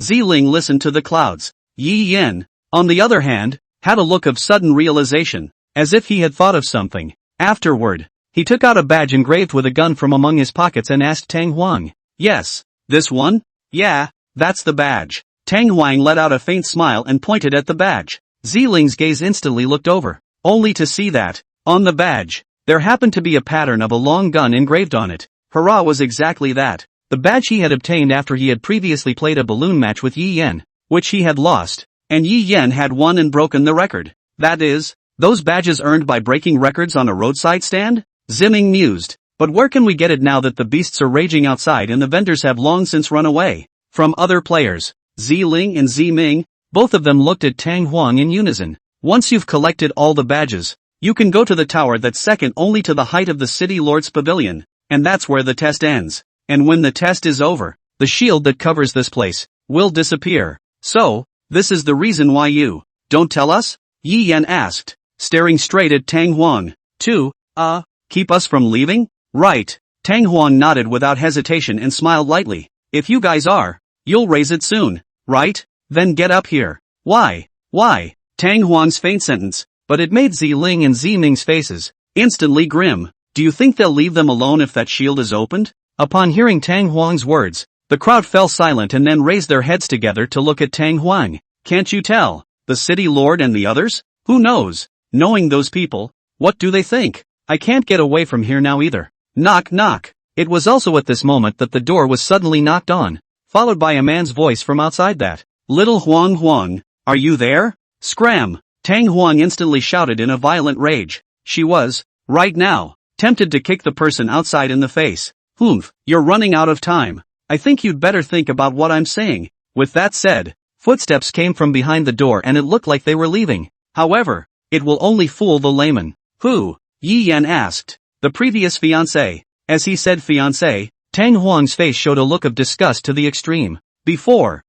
Zi Ling listened to the clouds. Yi Yan, on the other hand, had a look of sudden realization, as if he had thought of something. Afterward, he took out a badge engraved with a gun from among his pockets and asked Tang Huang. Yes, this one? Yeah, that's the badge. Tang Huang let out a faint smile and pointed at the badge. Zi Ling's gaze instantly looked over, only to see that, on the badge, there happened to be a pattern of a long gun engraved on it. Hurrah, was exactly that. The badge he had obtained after he had previously played a balloon match with Yi Yan, which he had lost, and Yi Yan had won and broken the record. That is, those badges earned by breaking records on a roadside stand? Ziming mused. But where can we get it now that the beasts are raging outside and the vendors have long since run away? From other players, Zi Ling and Zi Ming, both of them looked at Tang Huang in unison. Once you've collected all the badges, you can go to the tower that's second only to the height of the city lord's pavilion, and that's where the test ends. And when the test is over, the shield that covers this place will disappear. So, this is the reason why you don't tell us? Yi Yan asked, staring straight at Tang Huang. To keep us from leaving? Right. Tang Huang nodded without hesitation and smiled lightly. If you guys are, you'll raise it soon, right? Then get up here. Why? Why? Tang Huang's faint sentence, but it made Ziling and Ziming's faces instantly grim. Do you think they'll leave them alone if that shield is opened? Upon hearing Tang Huang's words, the crowd fell silent and then raised their heads together to look at Tang Huang. Can't you tell? The city lord and the others? Who knows? Knowing those people, what do they think? I can't get away from here now either. Knock knock. It was also at this moment that the door was suddenly knocked on, followed by a man's voice from outside that, "Little Huang Huang, are you there?" Scram! Tang Huang instantly shouted in a violent rage. She was, right now, tempted to kick the person outside in the face. Humph, you're running out of time. I think you'd better think about what I'm saying. With that said, footsteps came from behind the door and it looked like they were leaving. However, it will only fool the layman. Who? Yi Yan asked. The previous fiancé. As he said fiancé, Tang Huang's face showed a look of disgust to the extreme. Before,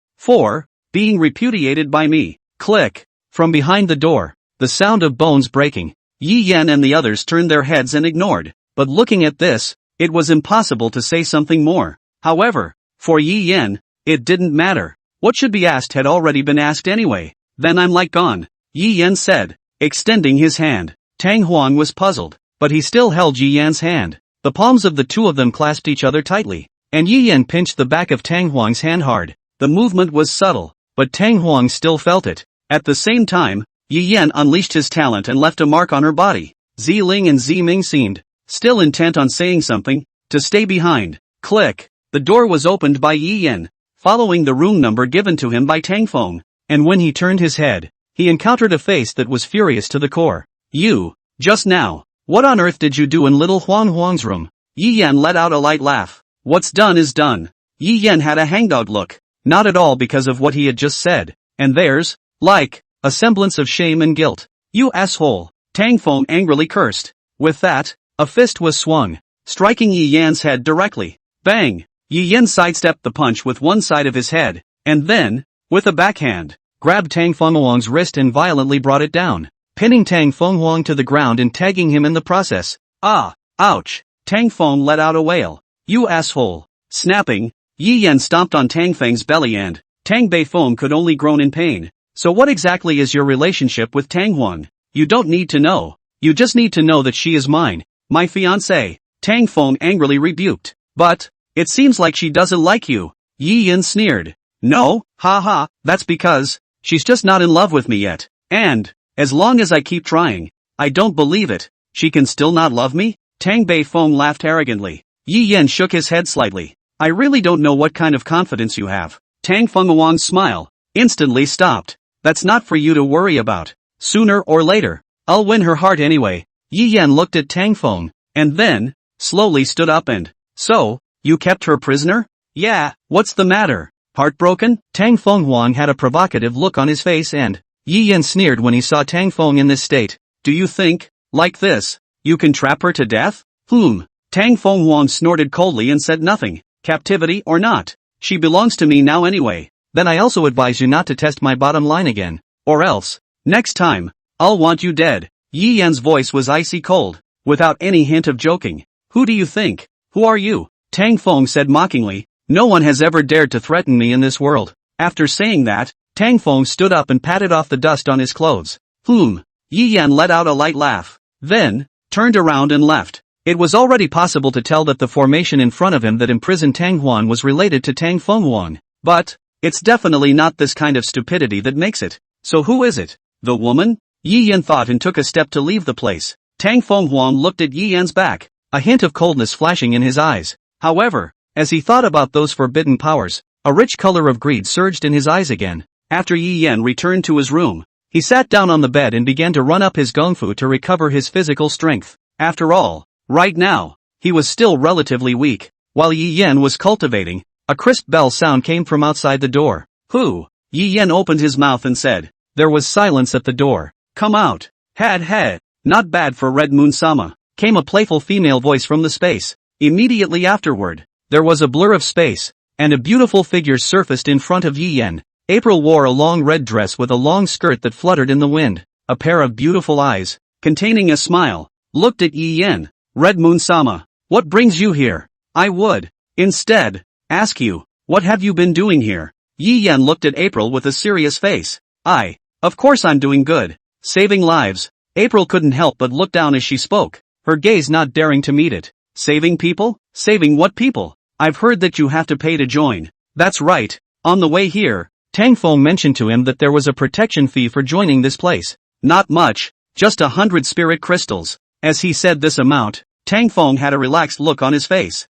being repudiated by me. Click. From behind the door, the sound of bones breaking. Yi Yan and the others turned their heads and ignored. But looking at this, it was impossible to say something more. However, for Yi Yan, it didn't matter. What should be asked had already been asked anyway. Then I'm like gone, Yi Yan said, extending his hand. Tang Huang was puzzled, but he still held Yi Yan's hand. The palms of the two of them clasped each other tightly, and Yi Yan pinched the back of Tang Huang's hand hard. The movement was subtle, but Tang Huang still felt it. At the same time, Yi Yan unleashed his talent and left a mark on her body. Ziling and Ziming seemed, still intent on saying something, to stay behind. Click. The door was opened by Yi Yan, following the room number given to him by Tang Feng, and when he turned his head, he encountered a face that was furious to the core. You, just now, what on earth did you do in little Huang Huang's room? Yi Yan let out a light laugh. What's done is done. Yi Yan had a hangdog look, not at all because of what he had just said, and there's, like, a semblance of shame and guilt. You asshole, Tang Feng angrily cursed. With that, a fist was swung, striking Yi Yan's head directly. Bang! Yi Yan sidestepped the punch with one side of his head, and then, with a backhand, grabbed Tang Fenghuang's wrist and violently brought it down, pinning Tang Fenghuang to the ground and tagging him in the process. Ah! Ouch! Tang Feng let out a wail. You asshole! Snapping, Yi Yan stomped on Tang Feng's belly and Tang Beifeng could only groan in pain. So what exactly is your relationship with Tang Huang? You don't need to know. You just need to know that she is mine, my fiancée. Tang Feng angrily rebuked. But, it seems like she doesn't like you. Yi Yan sneered. No, haha, that's because, she's just not in love with me yet. And, as long as I keep trying, I don't believe it, she can still not love me? Tang Beifeng laughed arrogantly. Yi Yan shook his head slightly. I really don't know what kind of confidence you have. Tang Fenghuang's smile instantly stopped. That's not for you to worry about. Sooner or later, I'll win her heart anyway. Yi Yan looked at Tang Feng, and then, slowly stood up and, so, you kept her prisoner? Yeah, what's the matter? Heartbroken? Tang Fenghuang had a provocative look on his face and, Yi Yan sneered when he saw Tang Feng in this state. Do you think, like this, you can trap her to death? Tang Fenghuang snorted coldly and said nothing. Captivity or not, she belongs to me now anyway. Then I also advise you not to test my bottom line again, or else, next time, I'll want you dead. Yi Yan's voice was icy cold, without any hint of joking. Who do you think? Who are you? Tang Feng said mockingly. No one has ever dared to threaten me in this world. After saying that, Tang Feng stood up and patted off the dust on his clothes. Yi Yan let out a light laugh, then, turned around and left. It was already possible to tell that the formation in front of him that imprisoned Tang Huang was related to Tang Fenghuang. But, it's definitely not this kind of stupidity that makes it. So who is it? The woman? Yi Yan thought and took a step to leave the place. Tang Fenghuang looked at Yi Yan's back, a hint of coldness flashing in his eyes. However, as he thought about those forbidden powers, a rich color of greed surged in his eyes again. After Yi Yan returned to his room, he sat down on the bed and began to run up his gongfu to recover his physical strength. After all, right now, he was still relatively weak. While Yi Yan was cultivating, a crisp bell sound came from outside the door. Who? Yi Yan opened his mouth and said. There was silence at the door. Come out. Had. Not bad for Red Moon Sama, came a playful female voice from the space. Immediately afterward, there was a blur of space, and a beautiful figure surfaced in front of Yi Yan. April wore a long red dress with a long skirt that fluttered in the wind. A pair of beautiful eyes, containing a smile, looked at Yi Yan. Red Moon Sama, What brings you here? I would, instead, ask you, what have you been doing here? Yi Yan looked at April with a serious face. Of course I'm doing good. Saving lives. April couldn't help but look down as she spoke, her gaze not daring to meet it. Saving people? Saving what people? I've heard that you have to pay to join. That's right. On the way here, Tang Feng mentioned to him that there was a protection fee for joining this place. Not much, just 100 spirit crystals. As he said this amount, Tang Feng had a relaxed look on his face.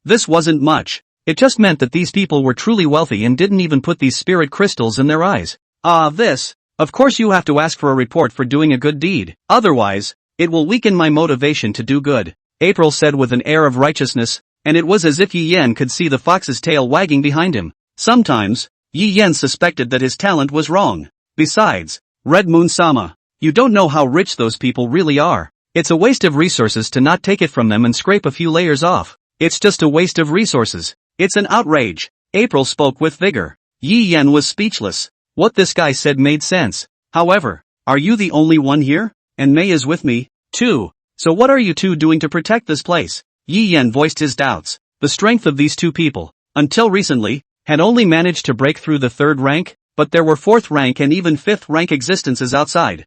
This wasn't much. It just meant that these people were truly wealthy and didn't even put these spirit crystals in their eyes. Of course you have to ask for a report for doing a good deed. Otherwise, it will weaken my motivation to do good, April said with an air of righteousness, and it was as if Yi Yan could see the fox's tail wagging behind him. Sometimes, Yi Yan suspected that his talent was wrong. Besides, Red Moon-sama, you don't know how rich those people really are. It's a waste of resources to not take it from them and scrape a few layers off. It's just a waste of resources. It's an outrage. April spoke with vigor. Yi Yan was speechless. What this guy said made sense. However, are you the only one here? And Mei is with me, too. So what are you two doing to protect this place? Yi Yan voiced his doubts. The strength of these two people, until recently, had only managed to break through the 3rd rank, but there were 4th rank and even 5th rank existences outside.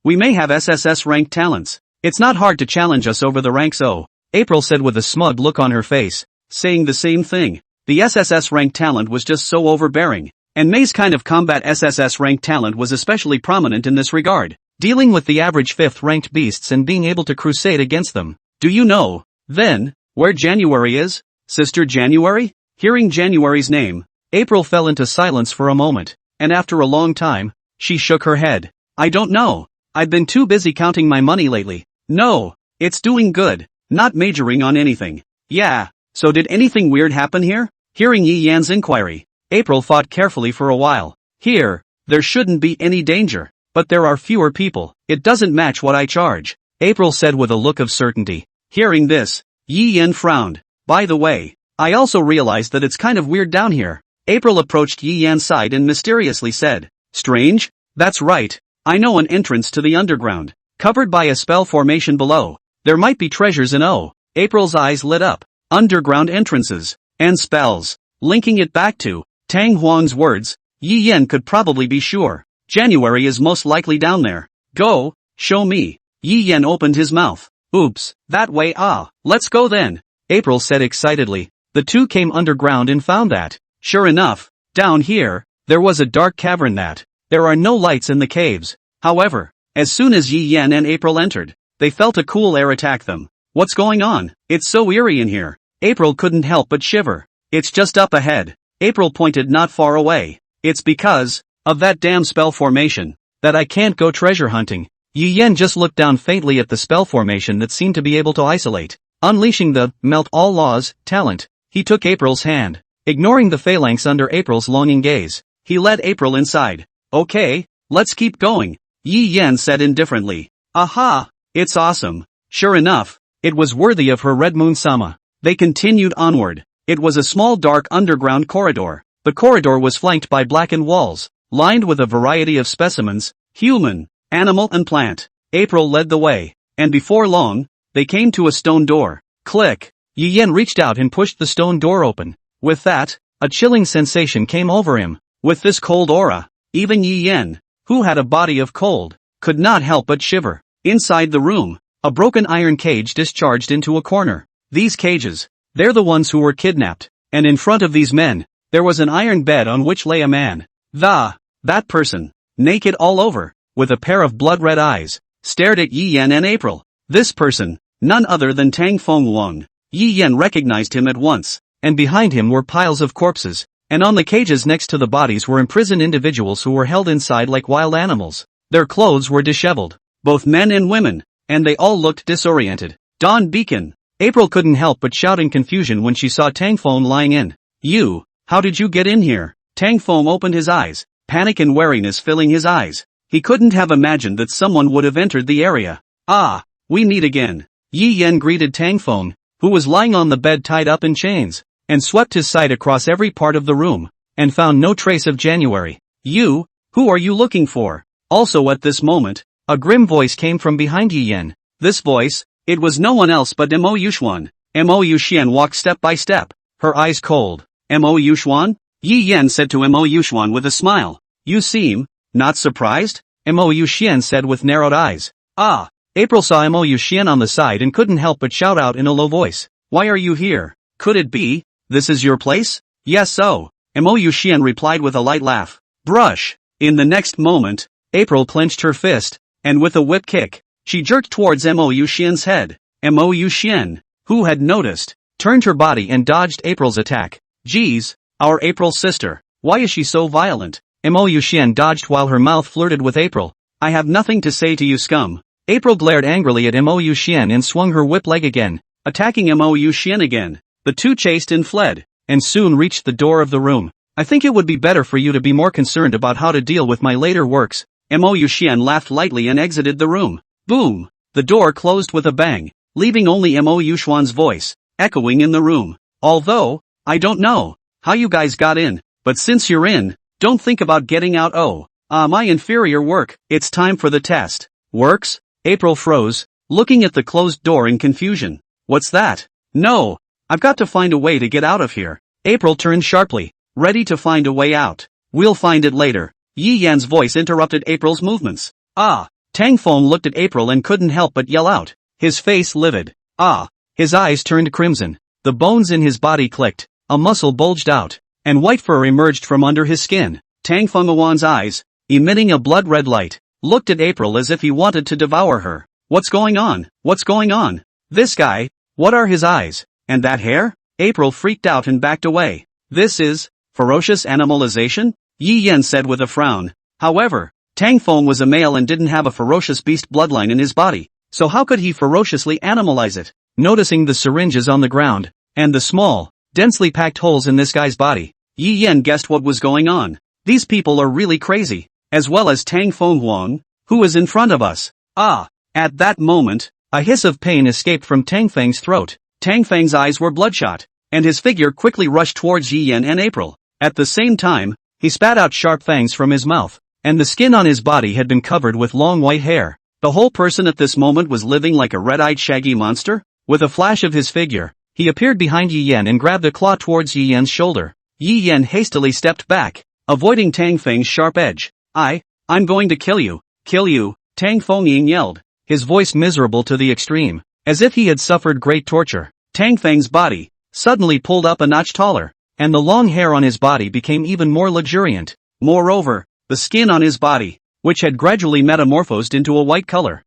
We may have SSS rank talents. It's not hard to challenge us over the ranks. April said with a smug look on her face, saying the same thing. The SSS rank talent was just so overbearing. And Mei's kind of combat SSS rank talent was especially prominent in this regard, dealing with the average 5th ranked beasts and being able to crusade against them. Do you know, then, where January is? Sister January? Hearing January's name, April fell into silence for a moment, and after a long time, she shook her head. I don't know. I've been too busy counting my money lately. No, it's doing good, not majoring on anything. Yeah, so did anything weird happen here? Hearing Yi Yan's inquiry, April thought carefully for a while. Here, there shouldn't be any danger, but there are fewer people. It doesn't match what I charge, April said with a look of certainty. Hearing this, Yi Yan frowned. By the way, I also realized that it's kind of weird down here. April approached Yi Yan's side and mysteriously said, strange? That's right. I know an entrance to the underground, covered by a spell formation below. There might be treasures in April's eyes lit up. Underground entrances, and spells. Linking it back to Tang Huang's words, Yi Yan could probably be sure. January is most likely down there. Go, show me. Yi Yan opened his mouth. Oops, that way. Let's go then, April said excitedly. The two came underground and found that, sure enough, down here, there was a dark cavern that, there are no lights in the caves. However, as soon as Yi Yan and April entered, they felt a cool air attack them. What's going on? It's so eerie in here. April couldn't help but shiver. It's just up ahead. April pointed not far away. It's because of that damn spell formation that I can't go treasure hunting. Yi Yan just looked down faintly at the spell formation that seemed to be able to isolate, unleashing the melt all laws talent. He took April's hand, ignoring the phalanx under April's longing gaze. He led April inside. Okay, let's keep going, Yi Yan said indifferently. Aha, it's awesome. Sure enough, it was worthy of her Red Moon-sama. They continued onward. It was a small dark underground corridor. The corridor was flanked by blackened walls, lined with a variety of specimens, human, animal and plant. April led the way, and before long, they came to a stone door. Click! Yi Yan reached out and pushed the stone door open. With that, a chilling sensation came over him. With this cold aura, even Yi Yan, who had a body of cold, could not help but shiver. Inside the room, a broken iron cage discharged into a corner. These cages, they're the ones who were kidnapped, and in front of these men, there was an iron bed on which lay a man. That person, naked all over, with a pair of blood-red eyes, stared at Yi Yan and April. This person, none other than Tang Feng Wang. Yi Yan recognized him at once, and behind him were piles of corpses, and on the cages next to the bodies were imprisoned individuals who were held inside like wild animals. Their clothes were disheveled, both men and women, and they all looked disoriented. Dawn Beacon! April couldn't help but shout in confusion when she saw Tang Feng lying in. How did you get in here? Tang Feng opened his eyes, panic and wariness filling his eyes. He couldn't have imagined that someone would have entered the area. We meet again. Yi Yan greeted Tang Feng, who was lying on the bed tied up in chains, and swept his sight across every part of the room, and found no trace of January. Who are you looking for? Also at this moment, a grim voice came from behind Yi Yan. This voice, It was no one else but Mo Yuxuan. Mo Yuxian walked step by step, her eyes cold. Mo Yuxuan? Yi Yan said to Mo Yuxuan with a smile. You seem not surprised? Mo Yuxian said with narrowed eyes. Ah. April saw Mo Yuxian on the side and couldn't help but shout out in a low voice. Why are you here? Could it be this is your place? Yes so. Mo Yuxian replied with a light laugh. Brush. In the next moment, April clenched her fist, and with a whip kick, she jerked towards Mo Yuxian's head. Mo Yuxian, who had noticed, turned her body and dodged April's attack. Geez, our April's sister, why is she so violent? Mo Yuxian dodged while her mouth flirted with April. I have nothing to say to you scum. April glared angrily at Mo Yuxian and swung her whip leg again, attacking Mo Yuxian again. The two chased and fled, and soon reached the door of the room. I think it would be better for you to be more concerned about how to deal with my later works. Mo Yuxian laughed lightly and exited the room. Boom! The door closed with a bang, leaving only Mo Yuxuan's voice, echoing in the room. Although, I don't know how you guys got in, but since you're in, don't think about getting out. Oh, my inferior work. It's time for the test. Works? April froze, looking at the closed door in confusion. What's that? No, I've got to find a way to get out of here. April turned sharply, ready to find a way out. We'll find it later. Yi Yan's voice interrupted April's movements. Ah! Tang Feng looked at April and couldn't help but yell out, his face livid. Ah! His eyes turned crimson, the bones in his body clicked, a muscle bulged out, and white fur emerged from under his skin. Tang Fenghuan's eyes, emitting a blood-red light, looked at April as if he wanted to devour her. What's going on? What's going on? This guy, what are his eyes? And that hair? April freaked out and backed away. This is ferocious animalization? Yi Yan said with a frown. However, Tang Feng was a male and didn't have a ferocious beast bloodline in his body, so how could he ferociously animalize it? Noticing the syringes on the ground, and the small, densely packed holes in this guy's body, Yi Yan guessed what was going on. These people are really crazy, as well as Tang Fenghuan, who is in front of us. Ah! At that moment, a hiss of pain escaped from Tang Feng's throat. Tang Feng's eyes were bloodshot, and his figure quickly rushed towards Yi Yan and April. At the same time, he spat out sharp fangs from his mouth, and the skin on his body had been covered with long white hair. The whole person at this moment was living like a red-eyed shaggy monster. With a flash of his figure, he appeared behind Yi Yan and grabbed a claw towards Yi Yan's shoulder. Yi Yan hastily stepped back, avoiding Tang Feng's sharp edge. I'm going to kill you. Kill you, Tang Fengying yelled, his voice miserable to the extreme, as if he had suffered great torture. Tang Feng's body suddenly pulled up a notch taller, and the long hair on his body became even more luxuriant. Moreover, the skin on his body, which had gradually metamorphosed into a white color.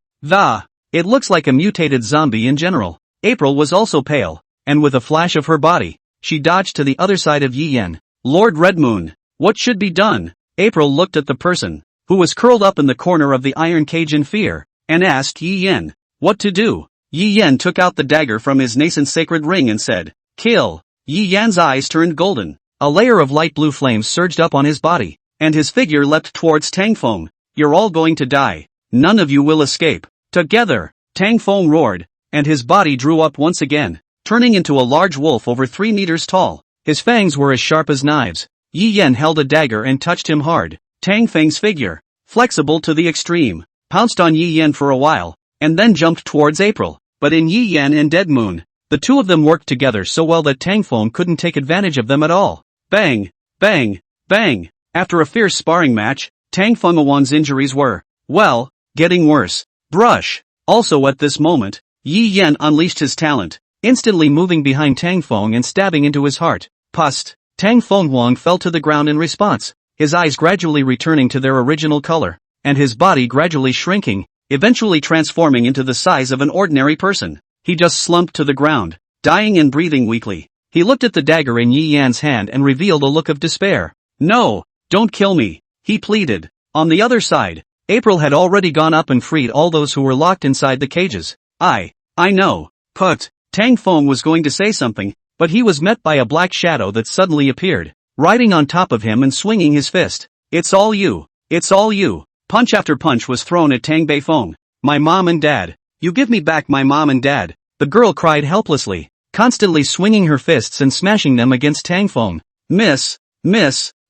It looks like a mutated zombie in general. April was also pale, and with a flash of her body, she dodged to the other side of Yi Yan. Lord Red Moon, what should be done? April looked at the person, who was curled up in the corner of the iron cage in fear, and asked Yi Yan what to do. Yi Yan took out the dagger from his nascent sacred ring and said, kill. Yi Yan's eyes turned golden. A layer of light blue flames surged up on his body, and his figure leapt towards Tang Feng. You're all going to die. None of you will escape. Together, Tang Feng roared, and his body drew up once again, turning into a large wolf over 3 meters tall. His fangs were as sharp as knives. Yi Yan held a dagger and touched him hard. Tang Feng's figure, flexible to the extreme, pounced on Yi Yan for a while, and then jumped towards April. But in Yi Yan and Dead Moon, the two of them worked together so well that Tang Feng couldn't take advantage of them at all. Bang! Bang! Bang! After a fierce sparring match, Tang Fenghuan's injuries were, well, getting worse. Brush! Also at this moment, Yi Yan unleashed his talent, instantly moving behind Tang Feng and stabbing into his heart. Pust! Tang Fenghuang fell to the ground in response, his eyes gradually returning to their original color, and his body gradually shrinking, eventually transforming into the size of an ordinary person. He just slumped to the ground, dying and breathing weakly. He looked at the dagger in Yi Yan's hand and revealed a look of despair. No, don't kill me, he pleaded. On the other side, April had already gone up and freed all those who were locked inside the cages. I know. Put. Tang Feng was going to say something, but he was met by a black shadow that suddenly appeared, riding on top of him and swinging his fist. It's all you. It's all you. Punch after punch was thrown at Tang Beifeng. My mom and dad. You give me back my mom and dad. The girl cried helplessly, constantly swinging her fists and smashing them against Tang Feng. Miss,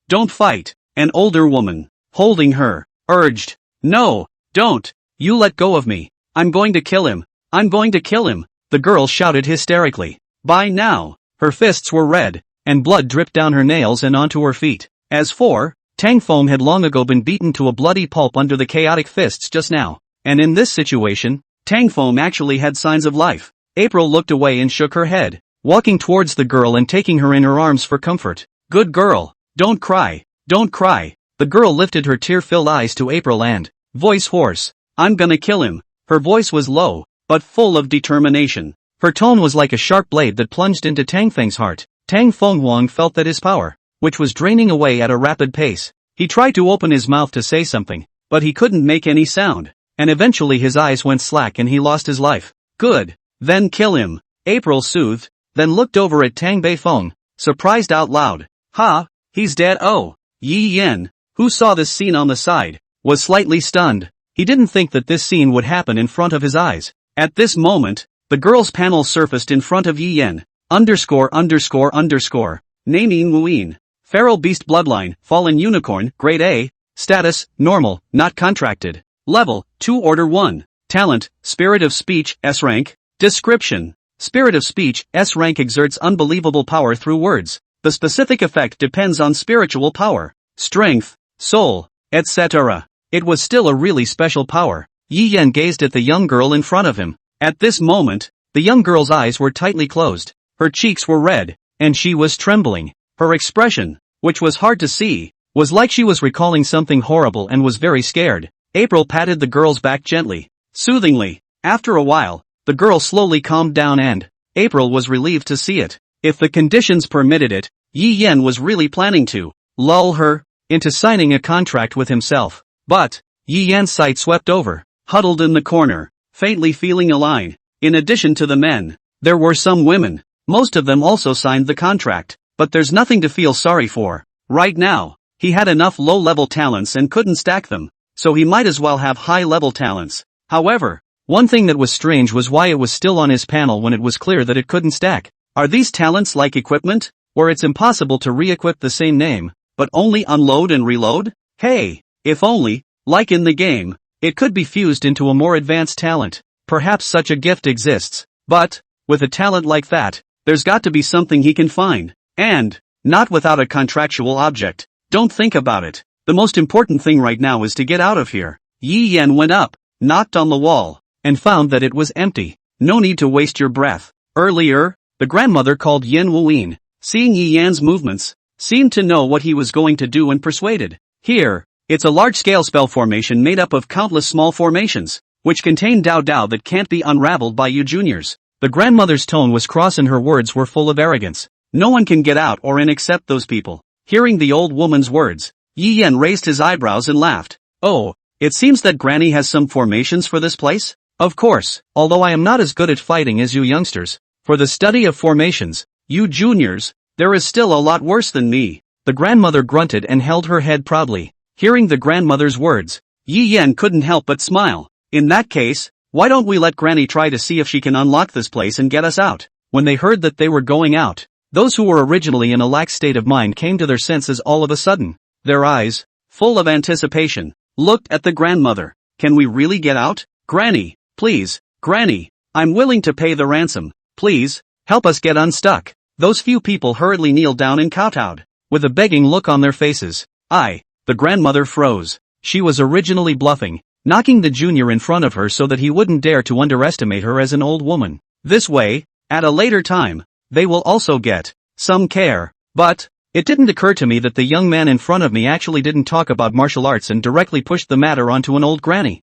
don't fight. An older woman, holding her, urged. No, don't. You let go of me. I'm going to kill him. I'm going to kill him, the girl shouted hysterically. By now, her fists were red, and blood dripped down her nails and onto her feet. As for, Tang Feng had long ago been beaten to a bloody pulp under the chaotic fists just now. And in this situation, Tang Feng actually had signs of life. April looked away and shook her head, walking towards the girl and taking her in her arms for comfort. Good girl, don't cry, don't cry. The girl lifted her tear-filled eyes to April and, voice hoarse, I'm gonna kill him. Her voice was low, but full of determination. Her tone was like a sharp blade that plunged into Tang Feng's heart. Tang Fenghuang felt that his power, which was draining away at a rapid pace. He tried to open his mouth to say something, but he couldn't make any sound, and eventually his eyes went slack and he lost his life. Good, then kill him, April soothed, then looked over at Tang Beifeng, surprised out loud. Ha, he's dead. Oh, Yi Yan, who saw this scene on the side, was slightly stunned. He didn't think that this scene would happen in front of his eyes. At this moment, the girl's panel surfaced in front of Yi Yan. _____. Naming Wuyin. Feral Beast Bloodline, Fallen Unicorn, Grade A. Status, Normal, Not Contracted. Level, 2 Order 1. Talent, Spirit of Speech, S rank. Description. Spirit of Speech, S rank exerts unbelievable power through words. The specific effect depends on spiritual power, strength, soul, etc. It was still a really special power. Yi Yan gazed at the young girl in front of him. At this moment, the young girl's eyes were tightly closed. Her cheeks were red, and she was trembling. Her expression, which was hard to see, was like she was recalling something horrible and was very scared. April patted the girl's back gently, soothingly. After a while, the girl slowly calmed down and April was relieved to see it. If the conditions permitted it, Yi Yan was really planning to lull her into signing a contract with himself. But Yi Yan's sight swept over, huddled in the corner, faintly feeling a line. In addition to the men, there were some women. Most of them also signed the contract, but there's nothing to feel sorry for. Right now, he had enough low-level talents and couldn't stack them, so he might as well have high-level talents. However, one thing that was strange was why it was still on his panel when it was clear that it couldn't stack. Are these talents like equipment, where it's impossible to re-equip the same name, but only unload and reload? Hey, if only, like in the game, it could be fused into a more advanced talent. Perhaps such a gift exists, but, with a talent like that, there's got to be something he can find. And, not without a contractual object. Don't think about it. The most important thing right now is to get out of here. Yi Yan went up, knocked on the wall, and found that it was empty. No need to waste your breath. Earlier, the grandmother called Yin Wuyin, seeing Yi Yan's movements, seemed to know what he was going to do and persuaded. Here, it's a large-scale spell formation made up of countless small formations, which contain Dao Dao that can't be unraveled by you juniors. The grandmother's tone was cross and her words were full of arrogance. No one can get out or in except those people. Hearing the old woman's words, Yi Yan raised his eyebrows and laughed. Oh, it seems that Granny has some formations for this place? Of course, although I am not as good at fighting as you youngsters. For the study of formations, you juniors, there is still a lot worse than me. The grandmother grunted and held her head proudly. Hearing the grandmother's words, Yi Yan couldn't help but smile. In that case, why don't we let Granny try to see if she can unlock this place and get us out? When they heard that they were going out, those who were originally in a lax state of mind came to their senses all of a sudden. Their eyes, full of anticipation, looked at the grandmother. Can we really get out? Granny, please, Granny, I'm willing to pay the ransom. Please, help us get unstuck. Those few people hurriedly kneeled down and kowtowed, with a begging look on their faces. The grandmother froze. She was originally bluffing, knocking the junior in front of her so that he wouldn't dare to underestimate her as an old woman. This way, at a later time, they will also get some care. But it didn't occur to me that the young man in front of me actually didn't talk about martial arts and directly pushed the matter onto an old granny.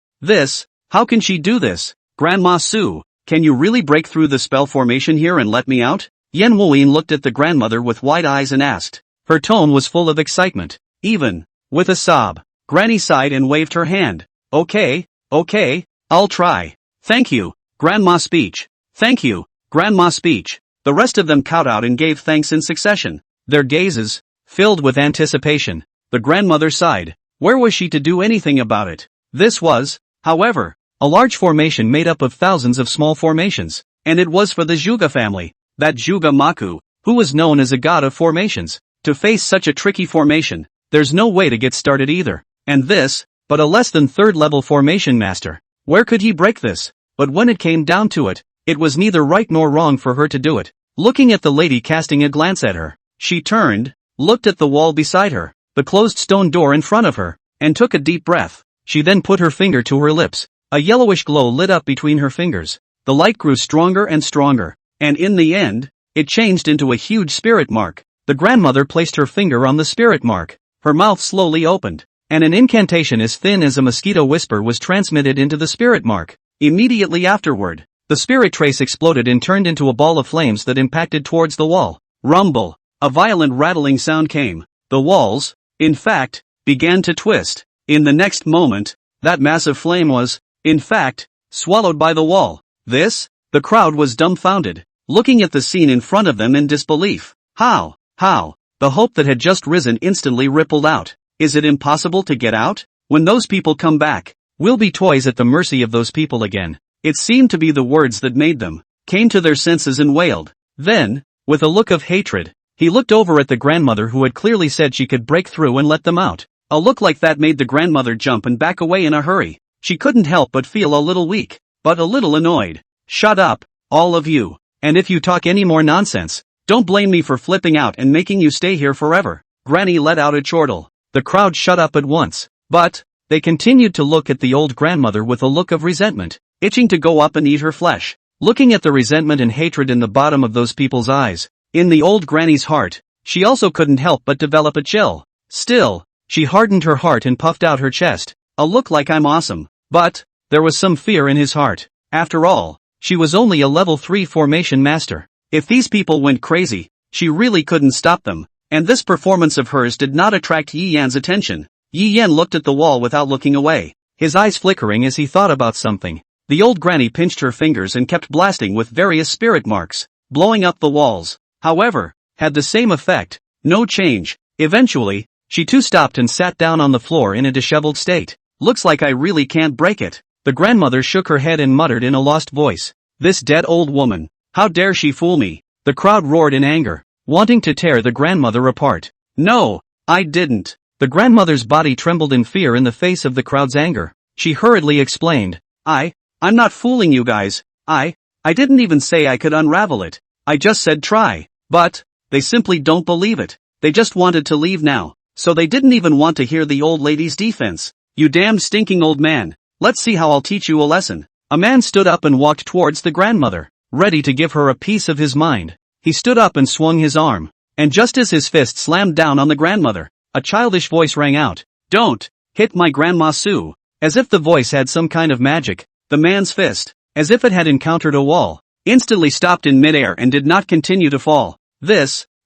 How can she do this? Grandma Su, can you really break through the spell formation here and let me out? Yen Wuyin looked at the grandmother with wide eyes and asked. Her tone was full of excitement. Even with a sob, Granny sighed and waved her hand. Okay, I'll try. Thank you, Grandma Speech. Thank you, Grandma Speech. The rest of them kowtowed and gave thanks in succession, their gazes filled with anticipation. The grandmother sighed. Where was she to do anything about it? This was, however, a large formation made up of thousands of small formations, and it was for the Zhuge family, that Zhuge Maku, who was known as a god of formations, to face such a tricky formation. There's no way to get started either. And this, but a less than third level formation master. Where could he break this? but when it came down to it, it was neither right nor wrong for her to do it. Looking at the lady casting a glance at her, she turned, looked at the wall beside her, the closed stone door in front of her, and took a deep breath. She then put her finger to her lips. A yellowish glow lit up between her fingers. The light grew stronger and stronger, and in the end, it changed into a huge spirit mark. The grandmother placed her finger on the spirit mark. Her mouth slowly opened, and an incantation as thin as a mosquito whisper was transmitted into the spirit mark. Immediately afterward, the spirit trace exploded and turned into a ball of flames that impacted towards the wall. Rumble! A violent rattling sound came. The walls, in fact, began to twist. In the next moment, that massive flame was, in fact, swallowed by the wall. The crowd was dumbfounded, looking at the scene in front of them in disbelief. How? The hope that had just risen instantly rippled out. Is it impossible to get out? When those people come back, we'll be toys at the mercy of those people again. It seemed to be the words that made them, came to their senses and wailed. Then, with a look of hatred, he looked over at the grandmother who had clearly said she could break through and let them out. A look like that made the grandmother jump and back away in a hurry. She couldn't help but feel a little weak, but a little annoyed. Shut up, all of you, and if you talk any more nonsense, don't blame me for flipping out and making you stay here forever. Granny let out a chortle. The crowd shut up at once, but they continued to look at the old grandmother with a look of resentment, itching to go up and eat her flesh. Looking at the resentment and hatred in the bottom of those people's eyes, in the old granny's heart, she also couldn't help but develop a chill. Still, she hardened her heart and puffed out her chest. A look like I'm awesome. But there was some fear in his heart. After all, she was only a level 3 formation master. If these people went crazy, she really couldn't stop them. And this performance of hers did not attract Yi Yan's attention. Yi Yan looked at the wall without looking away, his eyes flickering as he thought about something. The old granny pinched her fingers and kept blasting with various spirit marks, blowing up the walls. However, had the same effect, no change. Eventually, she too stopped and sat down on the floor in a disheveled state. Looks like I really can't break it. The grandmother shook her head and muttered in a lost voice. This dead old woman, how dare she fool me? The crowd roared in anger, wanting to tear the grandmother apart. No, I didn't. The grandmother's body trembled in fear in the face of the crowd's anger. She hurriedly explained. I'm not fooling you guys. I didn't even say I could unravel it. I just said try. But they simply don't believe it. They just wanted to leave now, so they didn't even want to hear the old lady's defense. You damned stinking old man. Let's see how I'll teach you a lesson. A man stood up and walked towards the grandmother, ready to give her a piece of his mind. He stood up and swung his arm, and just as his fist slammed down on the grandmother, a childish voice rang out. Don't hit my grandma Sue. As if the voice had some kind of magic, the man's fist, as if it had encountered a wall, instantly stopped in midair and did not continue to fall.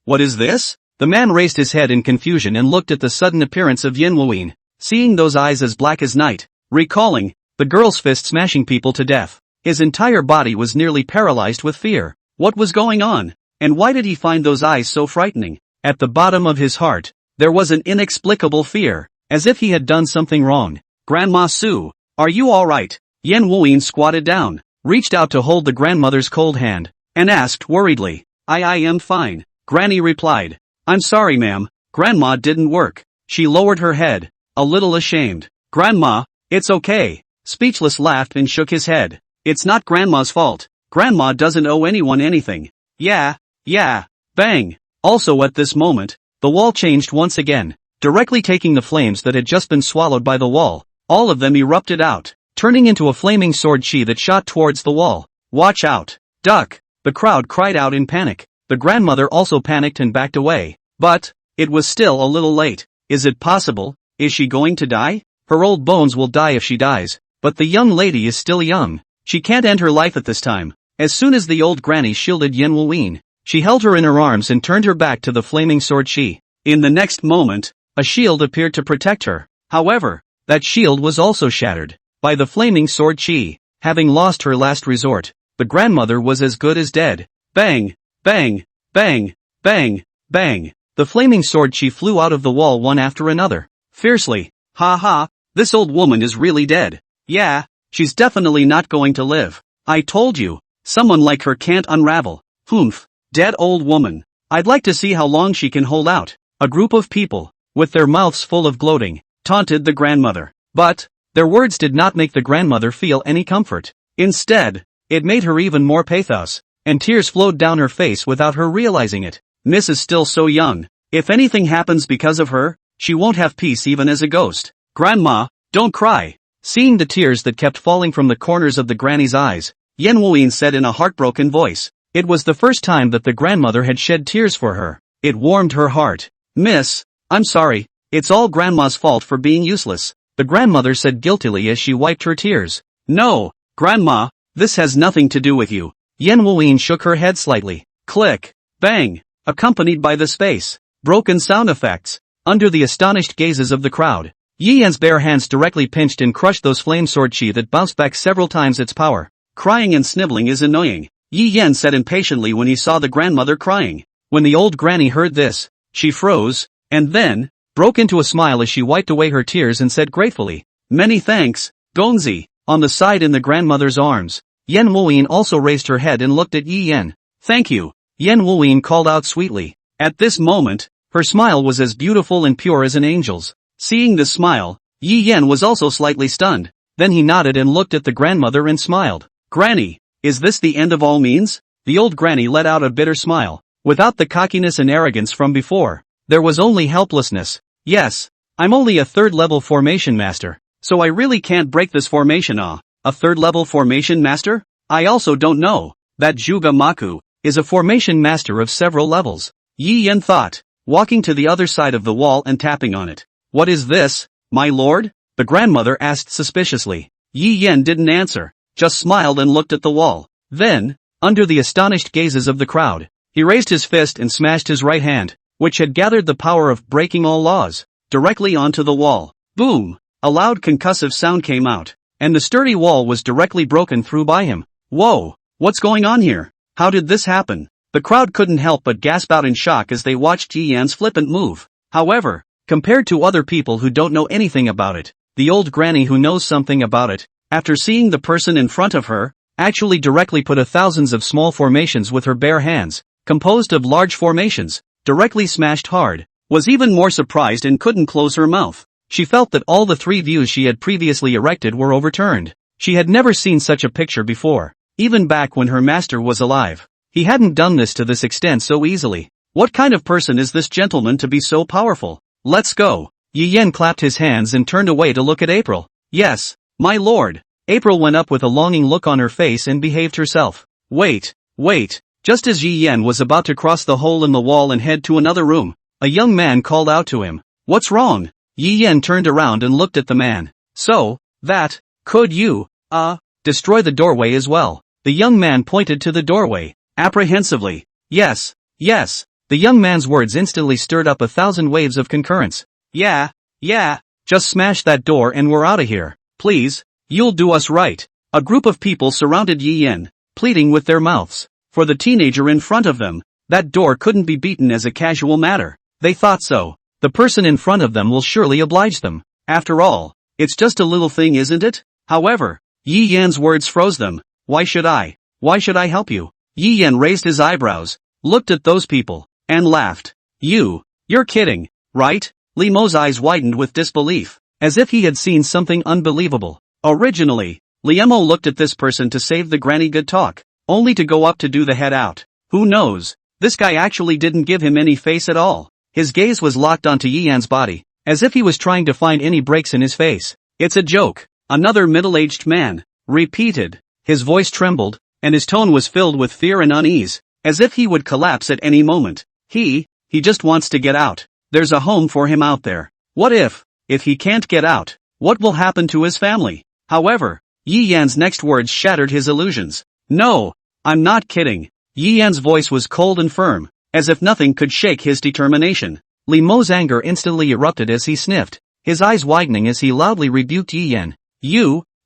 What is this? The man raised his head in confusion and looked at the sudden appearance of Yin Wuyin, seeing those eyes as black as night, recalling the girl's fist smashing people to death. His entire body was nearly paralyzed with fear. What was going on? And why did he find those eyes so frightening? At the bottom of his heart, there was an inexplicable fear, as if he had done something wrong. Grandma Sue, are you alright? Yin Wuyin squatted down, reached out to hold the grandmother's cold hand, and asked worriedly. I am fine, Granny replied. I'm sorry ma'am, Grandma didn't work. She lowered her head, a little ashamed. Grandma, it's okay. Speechless laughed and shook his head. It's not Grandma's fault. Grandma doesn't owe anyone anything. Yeah. Bang. Also at this moment, the wall changed once again, directly taking the flames that had just been swallowed by the wall. All of them erupted out, turning into a flaming sword chi that shot towards the wall. Watch out. Duck. The crowd cried out in panic. The grandmother also panicked and backed away. But it was still a little late. Is it possible? Is she going to die? Her old bones will die if she dies. But the young lady is still young. She can't end her life at this time. As soon as the old granny shielded Yin Wuyin, she held her in her arms and turned her back to the flaming sword chi. In the next moment, a shield appeared to protect her. However, that shield was also shattered by the flaming sword chi. Having lost her last resort, the grandmother was as good as dead. Bang, bang, bang, bang, bang. The flaming sword chi flew out of the wall one after another, fiercely. Ha ha, this old woman is really dead. Yeah, she's definitely not going to live. I told you, someone like her can't unravel. Humph, dead old woman. I'd like to see how long she can hold out. A group of people, with their mouths full of gloating, taunted the grandmother. But their words did not make the grandmother feel any comfort. Instead, it made her even more pathos, and tears flowed down her face without her realizing it. Miss is still so young. If anything happens because of her, she won't have peace even as a ghost. Grandma, don't cry. Seeing the tears that kept falling from the corners of the granny's eyes, Yen Wuyin said in a heartbroken voice. It was the first time that the grandmother had shed tears for her. It warmed her heart. Miss, I'm sorry, it's all Grandma's fault for being useless, the grandmother said guiltily as she wiped her tears. No, Grandma, this has nothing to do with you. Yen Wuyin shook her head slightly. Click, bang, accompanied by the space, broken sound effects. Under the astonished gazes of the crowd, Yi Yan's bare hands directly pinched and crushed those flame sword chi that bounced back several times its power. Crying and sniveling is annoying, Yi Yan said impatiently when he saw the grandmother crying. When the old granny heard this, she froze, and then, broke into a smile as she wiped away her tears and said gratefully, Many thanks, Gongzi. On the side in the grandmother's arms, Yen Wuyin also raised her head and looked at Yi Yan. Thank you, Yen Wuyin called out sweetly. At this moment, her smile was as beautiful and pure as an angel's. Seeing this smile, Yi Yan was also slightly stunned. Then he nodded and looked at the grandmother and smiled. Granny, is this the end of all means? The old granny let out a bitter smile. Without the cockiness and arrogance from before, there was only helplessness. Yes, I'm only a third-level formation master, so I really can't break this formation. A third-level formation master? I also don't know that Juga Maku is a formation master of several levels. Yi Yan thought, walking to the other side of the wall and tapping on it. What is this, my lord? The grandmother asked suspiciously. Yi Yan didn't answer, just smiled and looked at the wall. Then, under the astonished gazes of the crowd, he raised his fist and smashed his right hand, which had gathered the power of breaking all laws, directly onto the wall. Boom! A loud concussive sound came out, and the sturdy wall was directly broken through by him. Whoa! What's going on here? How did this happen? The crowd couldn't help but gasp out in shock as they watched Yi Yan's flippant move. However, compared to other people who don't know anything about it, the old granny who knows something about it, after seeing the person in front of her, actually directly put thousands of small formations with her bare hands, composed of large formations, directly smashed hard, was even more surprised and couldn't close her mouth. She felt that all the 3 views she had previously erected were overturned. She had never seen such a picture before, even back when her master was alive. He hadn't done this to this extent so easily. What kind of person is this gentleman to be so powerful? Let's go. Yi Yan clapped his hands and turned away to look at April. Yes, my lord. April went up with a longing look on her face and behaved herself. Wait. Just as Yi Yan was about to cross the hole in the wall and head to another room, a young man called out to him. What's wrong? Yi Yan turned around and looked at the man. So, could you, destroy the doorway as well? The young man pointed to the doorway, apprehensively. Yes. The young man's words instantly stirred up 1,000 waves of concurrence. Yeah, just smash that door and we're outta here. Please, you'll do us right. A group of people surrounded Yi Yan, pleading with their mouths. For the teenager in front of them, that door couldn't be beaten as a casual matter. They thought so. The person in front of them will surely oblige them. After all, it's just a little thing, isn't it? However, Yi Yan's words froze them. Why should I help you? Yi Yan raised his eyebrows, looked at those people, and laughed. You're kidding, right? Li Mo's eyes widened with disbelief, as if he had seen something unbelievable. Originally, Li Mo looked at this person to save the granny good talk, only to go up to do the head out. Who knows? This guy actually didn't give him any face at all. His gaze was locked onto Yi Yan's body, as if he was trying to find any breaks in his face. It's a joke. Another middle-aged man repeated. His voice trembled, and his tone was filled with fear and unease, as if he would collapse at any moment. He just wants to get out. There's a home for him out there. What if he can't get out? What will happen to his family? However, Yi Yan's next words shattered his illusions. No, I'm not kidding. Yi Yan's voice was cold and firm, as if nothing could shake his determination. Li Mo's anger instantly erupted as he sniffed, his eyes widening as he loudly rebuked Yi Yan.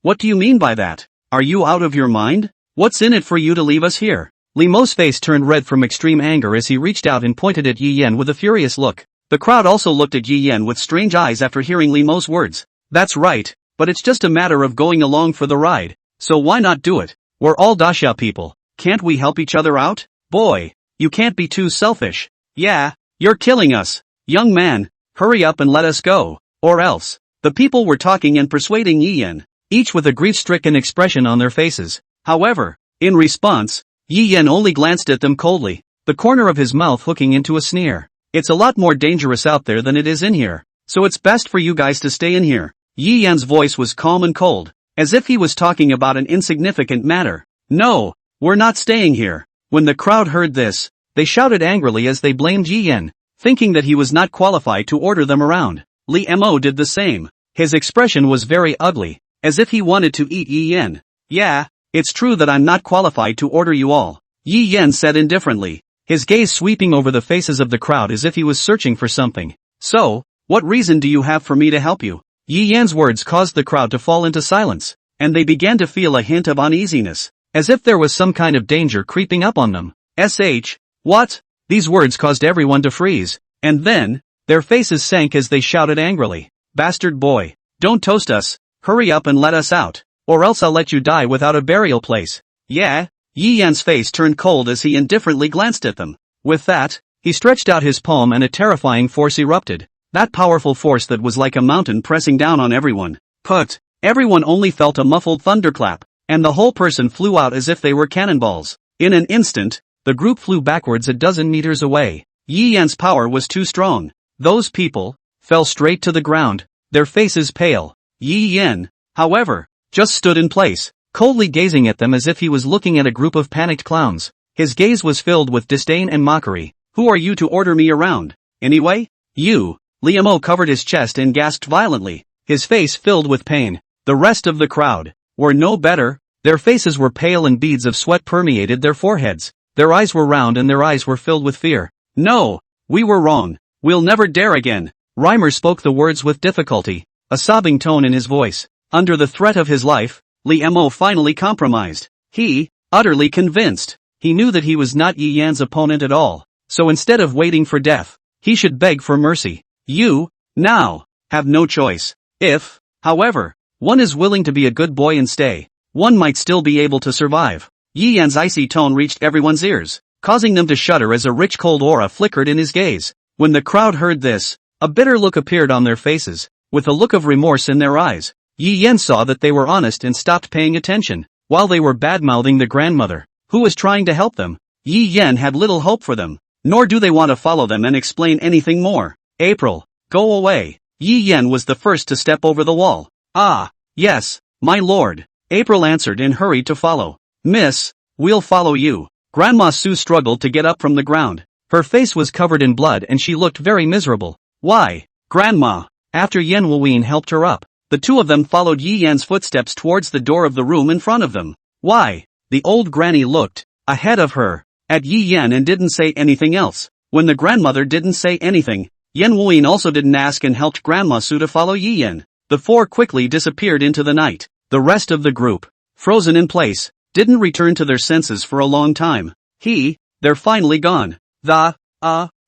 What do you mean by that? Are you out of your mind? What's in it for you to leave us here? Li Mo's face turned red from extreme anger as he reached out and pointed at Yi Yan with a furious look. The crowd also looked at Yi Yan with strange eyes after hearing Li Mo's words. That's right, but it's just a matter of going along for the ride, so why not do it? We're all Daxia people, can't we help each other out? Boy, you can't be too selfish. Yeah, you're killing us. Young man, hurry up and let us go, or else. The people were talking and persuading Yi Yan, each with a grief-stricken expression on their faces. However, in response, Yi Yan only glanced at them coldly, the corner of his mouth hooking into a sneer. It's a lot more dangerous out there than it is in here, so it's best for you guys to stay in here. Yi Yan's voice was calm and cold, as if he was talking about an insignificant matter. No, we're not staying here. When the crowd heard this, they shouted angrily as they blamed Yi Yan, thinking that he was not qualified to order them around. Li Mo did the same. His expression was very ugly, as if he wanted to eat Yi Yan. Yeah, it's true that I'm not qualified to order you all, Yi Yan said indifferently, his gaze sweeping over the faces of the crowd as if he was searching for something. So, what reason do you have for me to help you? Yi Yan's words caused the crowd to fall into silence, and they began to feel a hint of uneasiness, as if there was some kind of danger creeping up on them. What? These words caused everyone to freeze, and then, their faces sank as they shouted angrily. Bastard boy, don't toast us, hurry up and let us out, or else I'll let you die without a burial place. Yeah? Yi Yan's face turned cold as he indifferently glanced at them. With that, he stretched out his palm and a terrifying force erupted. That powerful force that was like a mountain pressing down on everyone. Everyone only felt a muffled thunderclap, and the whole person flew out as if they were cannonballs. In an instant, the group flew backwards a dozen meters away. Yi Yan's power was too strong. Those people fell straight to the ground, their faces pale. Yi Yan, however, just stood in place, coldly gazing at them as if he was looking at a group of panicked clowns. His gaze was filled with disdain and mockery. Who are you to order me around? Anyway? You. Li Mo covered his chest and gasped violently, his face filled with pain. The rest of the crowd were no better. Their faces were pale and beads of sweat permeated their foreheads. Their eyes were round and their eyes were filled with fear. No, we were wrong. We'll never dare again. Reimer spoke the words with difficulty, a sobbing tone in his voice. Under the threat of his life, Li Mo finally compromised. He, utterly convinced, he knew that he was not Yi Yan's opponent at all, so instead of waiting for death, he should beg for mercy. You, now, have no choice. If, however, one is willing to be a good boy and stay, one might still be able to survive. Yi Yan's icy tone reached everyone's ears, causing them to shudder as a rich cold aura flickered in his gaze. When the crowd heard this, a bitter look appeared on their faces, with a look of remorse in their eyes. Yi Yan saw that they were honest and stopped paying attention, while they were bad-mouthing the grandmother, who was trying to help them. Yi Yan had little hope for them, nor do they want to follow them and explain anything more. April, go away. Yi Yan was the first to step over the wall. Ah, yes, my lord, April answered and hurried to follow. Miss, we'll follow you. Grandma Sue struggled to get up from the ground. Her face was covered in blood and she looked very miserable. Why, Grandma? After Yan Wuyin helped her up, the two of them followed Yi Yan's footsteps towards the door of the room in front of them. Why? The old granny looked, ahead of her, at Yi Yan and didn't say anything else. When the grandmother didn't say anything, Yan Wuyin also didn't ask and helped Grandma Sue to follow Yi Yan. The four quickly disappeared into the night. The rest of the group, frozen in place, didn't return to their senses for a long time. They're finally gone.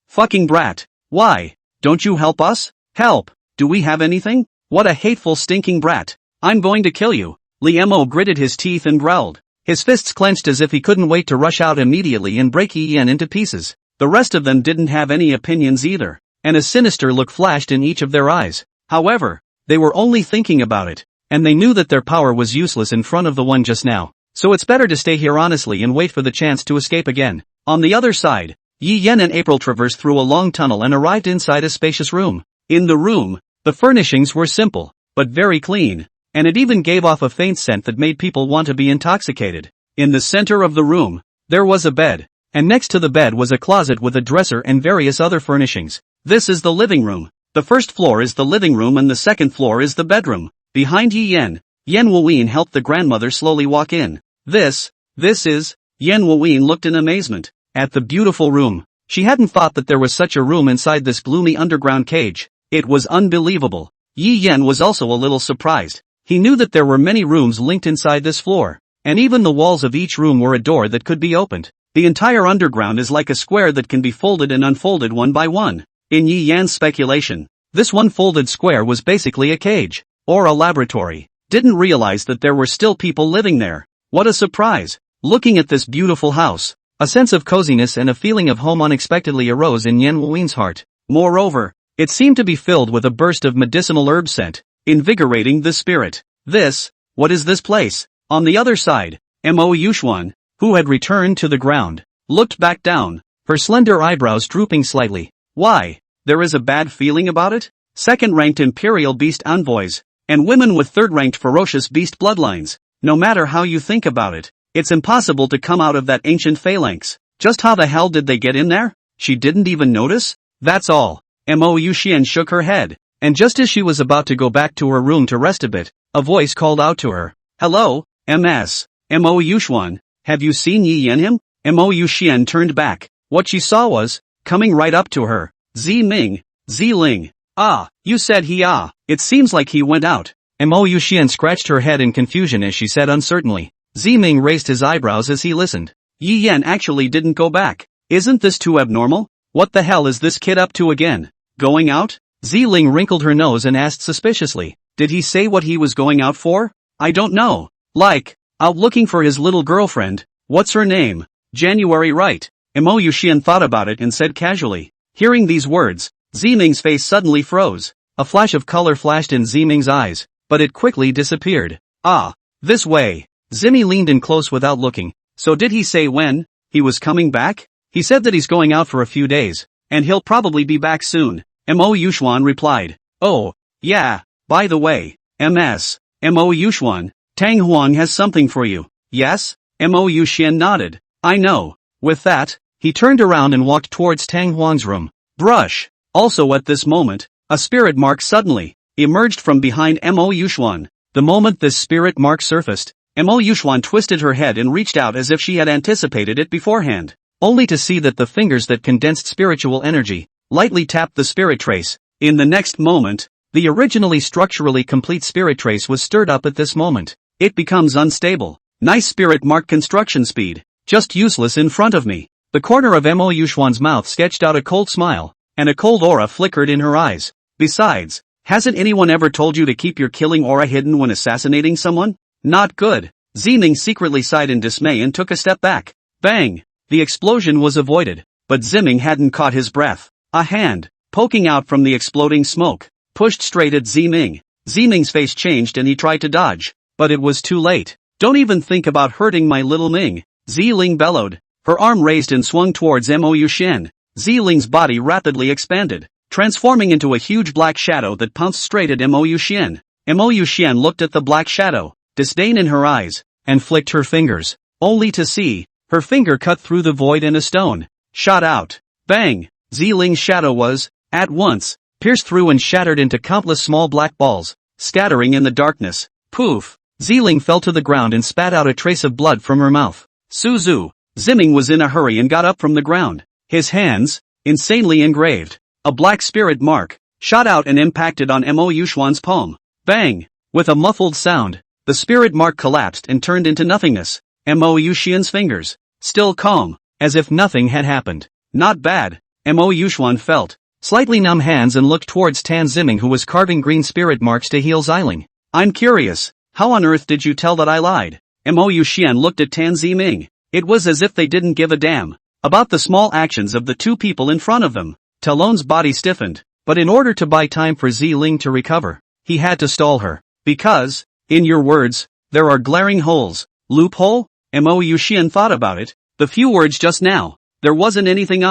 Fucking brat. Why? Don't you help us? Help. Do we have anything? What a hateful stinking brat. I'm going to kill you. Li Mo gritted his teeth and growled. His fists clenched as if he couldn't wait to rush out immediately and break Yi Yan into pieces. The rest of them didn't have any opinions either, and a sinister look flashed in each of their eyes. However, they were only thinking about it, and they knew that their power was useless in front of the one just now. So it's better to stay here honestly and wait for the chance to escape again. On the other side, Yi Yan and April traversed through a long tunnel and arrived inside a spacious room. In the room, the furnishings were simple, but very clean, and it even gave off a faint scent that made people want to be intoxicated. In the center of the room, there was a bed, and next to the bed was a closet with a dresser and various other furnishings. This is the living room. The first floor is the living room and the second floor is the bedroom. Behind Yi Yan, Yan Wuyin helped the grandmother slowly walk in. This is, Yan Wuyin looked in amazement at the beautiful room. She hadn't thought that there was such a room inside this gloomy underground cage. It was unbelievable. Yi Yan was also a little surprised. He knew that there were many rooms linked inside this floor, and even the walls of each room were a door that could be opened. The entire underground is like a square that can be folded and unfolded one by one. In Yi Yan's speculation, this one folded square was basically a cage, or a laboratory. Didn't realize that there were still people living there. What a surprise! Looking at this beautiful house, a sense of coziness and a feeling of home unexpectedly arose in Yan Wuin's heart. Moreover, it seemed to be filled with a burst of medicinal herb scent, invigorating the spirit. This What is this place? On the other side, Mo Yuxuan, who had returned to the ground, looked back down, her slender eyebrows drooping slightly. Why? There is a bad feeling about it? Second-ranked Imperial Beast envoys, and women with third-ranked ferocious beast bloodlines. No matter how you think about it, it's impossible to come out of that ancient phalanx. Just how the hell did they get in there? She didn't even notice? That's all. Mo Yuxian shook her head, and just as she was about to go back to her room to rest a bit, a voice called out to her. Hello, Ms. Mo Yuxuan, have you seen Yi Yan him? Mo Yuxian turned back. What she saw was, coming right up to her, Ziming, Ziling. Ah, you said he it seems like he went out. Mo Yuxian scratched her head in confusion as she said uncertainly. Ziming raised his eyebrows as he listened. Yi Yan actually didn't go back. Isn't this too abnormal? What the hell is this kid up to again? Going out? Ziling wrinkled her nose and asked suspiciously. Did he say what he was going out for? I don't know. Like, out looking for his little girlfriend. What's her name? January, right? Mo Yuxian thought about it and said casually. Hearing these words, Ziming's face suddenly froze. A flash of color flashed in Ziming's eyes, but it quickly disappeared. Ah, this way. Zimi leaned in close without looking. So did he say when he was coming back? He said that he's going out for a few days, and he'll probably be back soon. Mo Yuxuan replied. Oh, yeah, by the way, Mo Yuxuan, Tang Huang has something for you. Yes? Mo Yuxian nodded. I know. With that, he turned around and walked towards Tang Huang's room. Brush. Also at this moment, a spirit mark suddenly emerged from behind Mo Yuxuan. The moment this spirit mark surfaced, Mo Yuxuan twisted her head and reached out as if she had anticipated it beforehand, only to see that the fingers that condensed spiritual energy lightly tapped the spirit trace. In the next moment, the originally structurally complete spirit trace was stirred up at this moment. It becomes unstable. Nice spirit mark construction speed. Just useless in front of me. The corner of Mo Yuxuan's mouth sketched out a cold smile, and a cold aura flickered in her eyes. Besides, hasn't anyone ever told you to keep your killing aura hidden when assassinating someone? Not good. Ziming secretly sighed in dismay and took a step back. Bang! The explosion was avoided, but Ziming hadn't caught his breath. A hand, poking out from the exploding smoke, pushed straight at Ziming. Ziming's face changed and he tried to dodge, but it was too late. Don't even think about hurting my little Ming, Ziling bellowed. Her arm raised and swung towards Mo Yuxian. Ziling's body rapidly expanded, transforming into a huge black shadow that pounced straight at Mo Yuxian. Mo Yuxian looked at the black shadow, disdain in her eyes, and flicked her fingers, only to see her finger cut through the void and a stone shot out. Bang! Ziling's shadow was, at once, pierced through and shattered into countless small black balls, scattering in the darkness. Poof! Ziling fell to the ground and spat out a trace of blood from her mouth. Suzu! Ziming was in a hurry and got up from the ground. His hands, insanely engraved. A black spirit mark, shot out and impacted on Mo Yuxuan's palm. Bang! With a muffled sound, the spirit mark collapsed and turned into nothingness. Mo Yuxian's fingers, still calm, as if nothing had happened. Not bad, Mo Yuxuan felt. Slightly numb hands and looked towards Tan Ziming who was carving green spirit marks to heal Ziling. I'm curious, how on earth did you tell that I lied? Mo Yuxian looked at Tan Ziming. It was as if they didn't give a damn about the small actions of the two people in front of them. Talon's body stiffened, but in order to buy time for Ziling to recover, he had to stall her. Because, in your words, there are glaring holes. Loophole? Mo Yuxian thought about it. The few words just now, there wasn't anything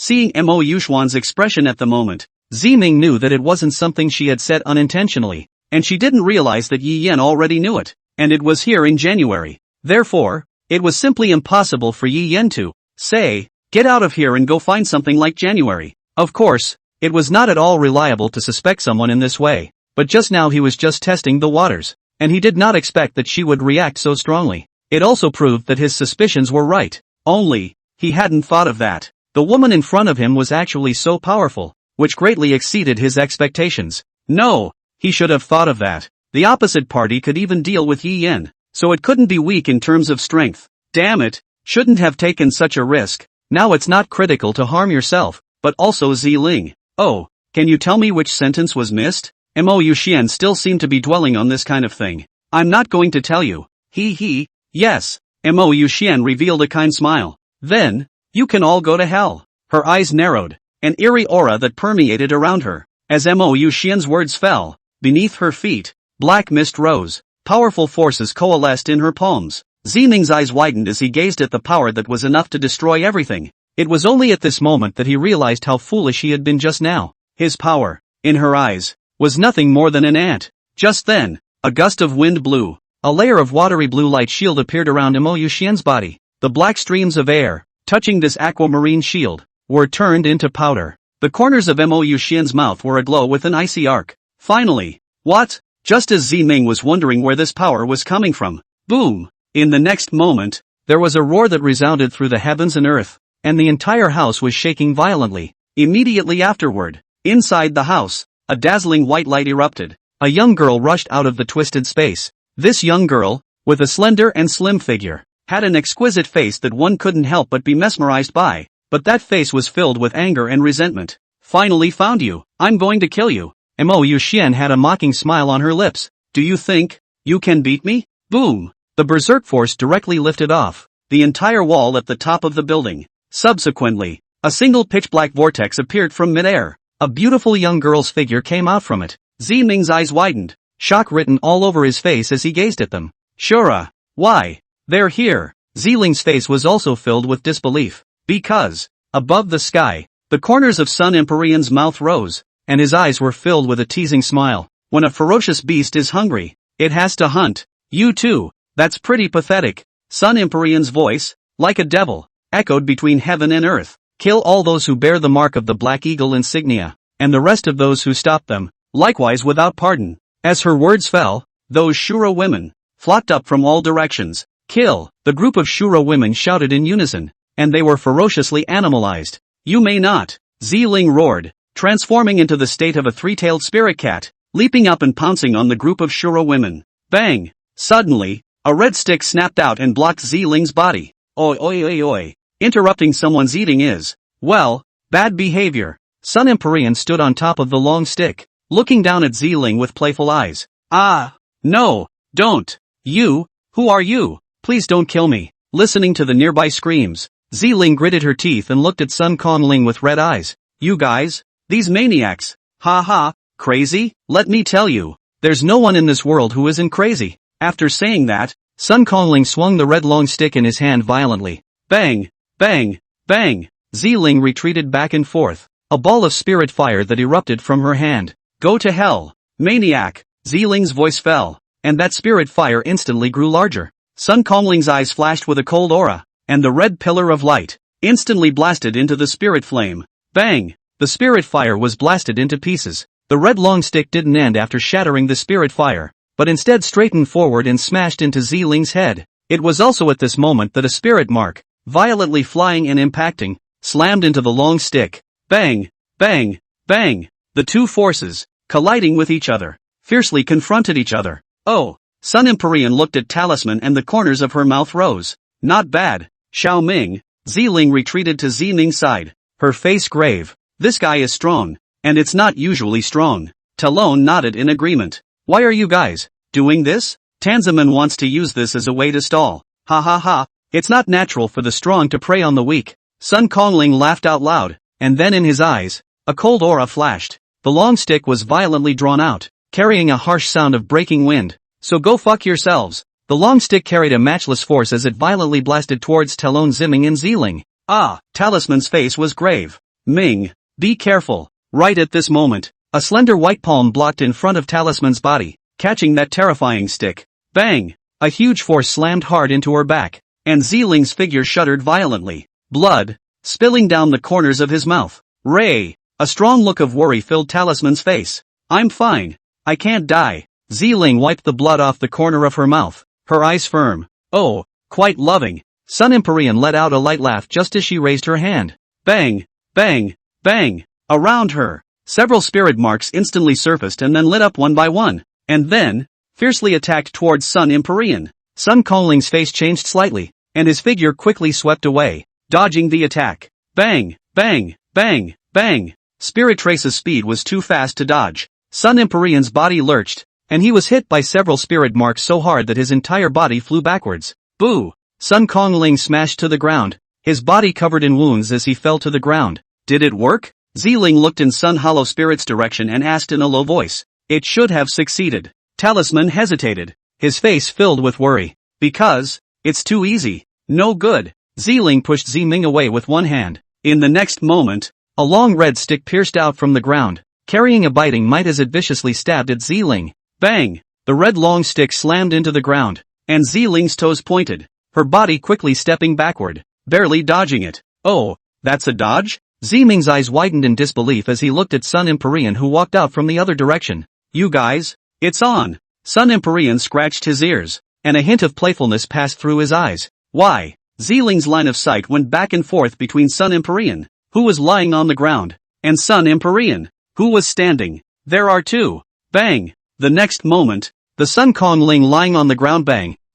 Seeing Mo Yuxuan's expression at the moment, Ziming knew that it wasn't something she had said unintentionally, and she didn't realize that Yi Yan already knew it, and it was here in January. Therefore, it was simply impossible for Yi Yan to say, get out of here and go find something like January. Of course, it was not at all reliable to suspect someone in this way, but just now he was just testing the waters, and he did not expect that she would react so strongly. It also proved that his suspicions were right. Only, he hadn't thought of that. The woman in front of him was actually so powerful, which greatly exceeded his expectations. No, he should have thought of that. The opposite party could even deal with Yi Yan, so it couldn't be weak in terms of strength. Damn it, shouldn't have taken such a risk. Now it's not critical to harm yourself, but also Ziling. Oh, can you tell me which sentence was missed? Mo Yuxian still seemed to be dwelling on this kind of thing. I'm not going to tell you. Yes. Mo Yuxian revealed a kind smile. Then, you can all go to hell. Her eyes narrowed, an eerie aura that permeated around her. As Mo Yuxian's words fell, beneath her feet, black mist rose, Powerful forces coalesced in her palms. Ziming's eyes widened as he gazed at the power that was enough to destroy everything. It was only at this moment that he realized how foolish he had been just now. His power, in her eyes, was nothing more than an ant. Just then, a gust of wind blew. A layer of watery blue light shield appeared around Mo Yuxian's body. The black streams of air, touching this aquamarine shield, were turned into powder. The corners of Mo Yuxian's mouth were aglow with an icy arc. Finally. What? Just as Ziming was wondering where this power was coming from. Boom! In the next moment, there was a roar that resounded through the heavens and earth, and the entire house was shaking violently. Immediately afterward, inside the house, a dazzling white light erupted. A young girl rushed out of the twisted space. This young girl, with a slender and slim figure, had an exquisite face that one couldn't help but be mesmerized by, but that face was filled with anger and resentment. Finally found you. I'm going to kill you. Mo Yuxian had a mocking smile on her lips. Do you think you can beat me? Boom! The berserk force directly lifted off the entire wall at the top of the building. Subsequently, a single pitch-black vortex appeared from midair. A beautiful young girl's figure came out from it. Ziming's eyes widened, shock written all over his face as he gazed at them. Shura, why? They're here. Ziling's face was also filled with disbelief. Because, above the sky, the corners of Sun Empyrean's mouth rose, and his eyes were filled with a teasing smile. When a ferocious beast is hungry, it has to hunt. You too. That's pretty pathetic. Sun Empyrean's voice, like a devil, echoed between heaven and earth. Kill all those who bear the mark of the Black Eagle insignia, and the rest of those who stop them, likewise without pardon. As her words fell, those Shura women flocked up from all directions. Kill! The group of Shura women shouted in unison, and they were ferociously animalized. You may not! Ziling roared, transforming into the state of a three-tailed spirit cat, leaping up and pouncing on the group of Shura women. Bang! Suddenly, a red stick snapped out and blocked Ziling's body. Oi oi oi oi. Interrupting someone's eating is, well, bad behavior. Sun Empyrean stood on top of the long stick, looking down at Ziling with playful eyes. Ah! No! Don't! You! Who are you? Please don't kill me. Listening to the nearby screams, Ziling gritted her teeth and looked at Sun Kongling with red eyes. You guys? These maniacs. Ha ha, crazy? Let me tell you, there's no one in this world who isn't crazy. After saying that, Sun Kongling swung the red long stick in his hand violently. Bang! Bang! Bang! Ziling retreated back and forth, a ball of spirit fire that erupted from her hand. Go to hell, maniac! Ziling's voice fell, and that spirit fire instantly grew larger. Sun Kongling's eyes flashed with a cold aura, and the red pillar of light instantly blasted into the spirit flame. Bang! The spirit fire was blasted into pieces. The red long stick didn't end after shattering the spirit fire, but instead straightened forward and smashed into Ziling's head. It was also at this moment that a spirit mark, violently flying and impacting, slammed into the long stick. Bang! Bang! Bang! The two forces, colliding with each other, fiercely confronted each other. Oh! Sun Empyrean looked at Talisman and the corners of her mouth rose. Not bad, Xiao Ming. Ziling retreated to Ziming's side, her face grave. This guy is strong, and it's not usually strong. Talon nodded in agreement. Why are you guys doing this? Tanzaman wants to use this as a way to stall. Ha ha ha, it's not natural for the strong to prey on the weak. Sun Kongling laughed out loud, and then in his eyes, a cold aura flashed. The long stick was violently drawn out, carrying a harsh sound of breaking wind. So go fuck yourselves. The long stick carried a matchless force as it violently blasted towards Talon, Ziming and Ziling. Ah, Talisman's face was grave. Ming, be careful. Right at this moment, a slender white palm blocked in front of Talisman's body, catching that terrifying stick. Bang! A huge force slammed hard into her back, and Ziling's figure shuddered violently. Blood, spilling down the corners of his mouth. Ray! A strong look of worry filled Talisman's face. I'm fine. I can't die. Ziling wiped the blood off the corner of her mouth, her eyes firm. Oh, quite loving. Sun Empyrean let out a light laugh just as she raised her hand. Bang! Bang! Bang! Around her, several spirit marks instantly surfaced and then lit up one by one, and then, fiercely attacked towards Sun Empyrean. Sun Kongling's face changed slightly, and his figure quickly swept away, dodging the attack. Bang! Bang! Bang! Bang! Spirit Trace's speed was too fast to dodge. Sun Empyrean's body lurched, and he was hit by several spirit marks so hard that his entire body flew backwards. Boo! Sun Kongling smashed to the ground, his body covered in wounds as he fell to the ground. Did it work? Ziling looked in Sun Hollow Spirit's direction and asked in a low voice. It should have succeeded. Talisman hesitated, his face filled with worry. Because, it's too easy. No good. Ziling pushed Ziming away with one hand. In the next moment, a long red stick pierced out from the ground, carrying a biting might as it viciously stabbed at Ziling. Bang! The red long stick slammed into the ground, and Ziling's toes pointed, her body quickly stepping backward, barely dodging it. Oh, that's a dodge? Ziming's eyes widened in disbelief as he looked at Sun Empyrean, who walked out from the other direction. You guys? It's on! Sun Empyrean scratched his ears, and a hint of playfulness passed through his eyes. Why? Ziling's line of sight went back and forth between Sun Empyrean, who was lying on the ground, and Sun Empyrean, who was standing. There are two. Bang! The next moment, the Sun Kongling lying on the ground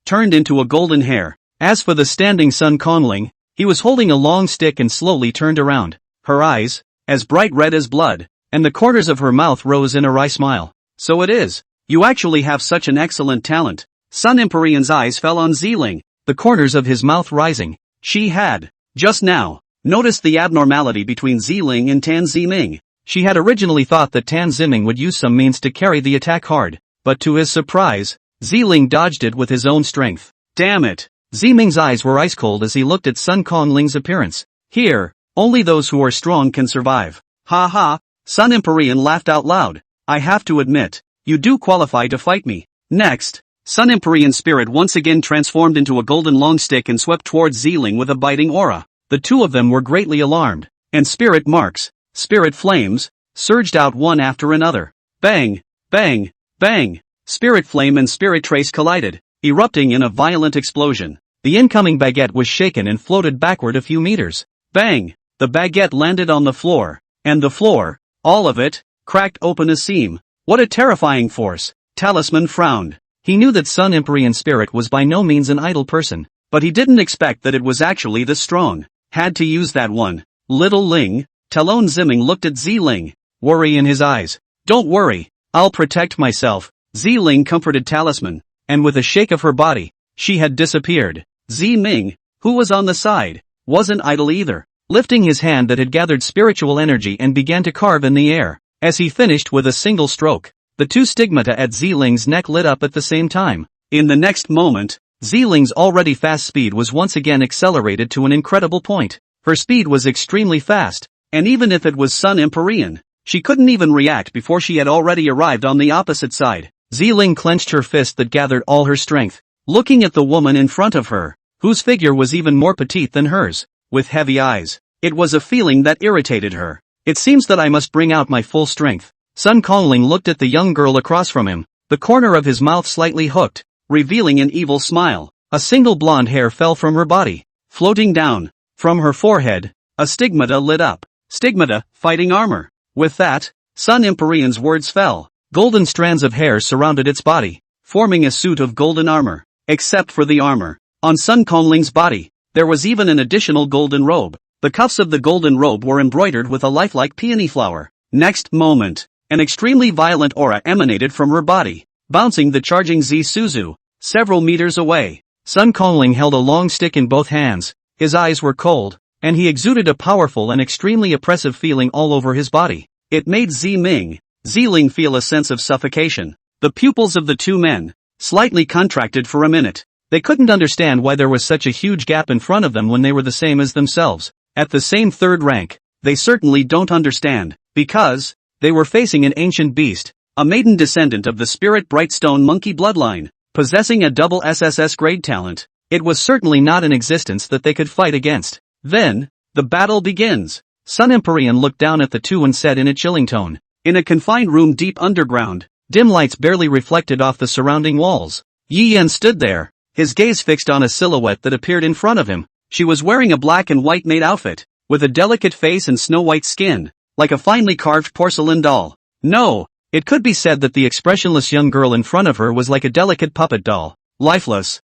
turned into a golden hair. As for the standing Sun Kongling, he was holding a long stick and slowly turned around. Her eyes, as bright red as blood, and the corners of her mouth rose in a wry smile. So it is. You actually have such an excellent talent. Sun Empyrean's eyes fell on Ziling, the corners of his mouth rising. She had, just now, noticed the abnormality between Ziling and Tan Ziming. She had originally thought that Tan Ziming would use some means to carry the attack hard, but to his surprise, Ziling dodged it with his own strength. Damn it! Ziming's eyes were ice cold as he looked at Sun Kongling's appearance. Here, only those who are strong can survive. Ha ha! Sun Empyrean laughed out loud. I have to admit, you do qualify to fight me. Next, Sun Empyrean's spirit once again transformed into a golden long stick and swept towards Ziling with a biting aura. The two of them were greatly alarmed, and spirit marks, spirit flames, surged out one after another. Bang! Bang! Bang! Spirit flame and spirit trace collided, erupting in a violent explosion. The incoming baguette was shaken and floated backward a few meters. Bang! The baguette landed on the floor, and the floor, all of it, cracked open a seam. What a terrifying force! Talisman frowned. He knew that Sun Empyrean spirit was by no means an idle person, but he didn't expect that it was actually this strong. Had to use that one. Little Ling. Talon Ziming looked at Ziling, worry in his eyes. Don't worry, I'll protect myself. Ziling comforted Talisman, and with a shake of her body, she had disappeared. Ziming, who was on the side, wasn't idle either, lifting his hand that had gathered spiritual energy and began to carve in the air. As he finished with a single stroke, the two stigmata at Ziling's neck lit up at the same time. In the next moment, Ziling's already fast speed was once again accelerated to an incredible point. Her speed was extremely fast, and even if it was Sun Empyrean, she couldn't even react before she had already arrived on the opposite side. Ziling clenched her fist that gathered all her strength, looking at the woman in front of her, whose figure was even more petite than hers, with heavy eyes. It was a feeling that irritated her. It seems that I must bring out my full strength. Sun Kongling looked at the young girl across from him, the corner of his mouth slightly hooked, revealing an evil smile. A single blonde hair fell from her body, floating down. From her forehead, a stigmata lit up. Stigmata, fighting armor. With that, Sun Empyrean's words fell. Golden strands of hair surrounded its body, forming a suit of golden armor. Except for the armor, on Sun Kongling's body, there was even an additional golden robe. The cuffs of the golden robe were embroidered with a lifelike peony flower. Next moment, an extremely violent aura emanated from her body, bouncing the charging Z Suzu several meters away. Sun Kongling held a long stick in both hands. His eyes were cold, and he exuded a powerful and extremely oppressive feeling all over his body. It made Ziling feel a sense of suffocation. The pupils of the two men slightly contracted for a minute. They couldn't understand why there was such a huge gap in front of them when they were the same as themselves, at the same third rank. They certainly don't understand, because they were facing an ancient beast, a maiden descendant of the spirit Brightstone monkey bloodline, possessing a double SSS grade talent. It was certainly not an existence that they could fight against. Then, the battle begins. Sun Empyrean looked down at the two and said in a chilling tone. In a confined room deep underground, dim lights barely reflected off the surrounding walls. Yi Yan stood there, his gaze fixed on a silhouette that appeared in front of him. She was wearing a black and white maid outfit, with a delicate face and snow-white skin, like a finely carved porcelain doll. No, it could be said that the expressionless young girl in front of her was like a delicate puppet doll, lifeless.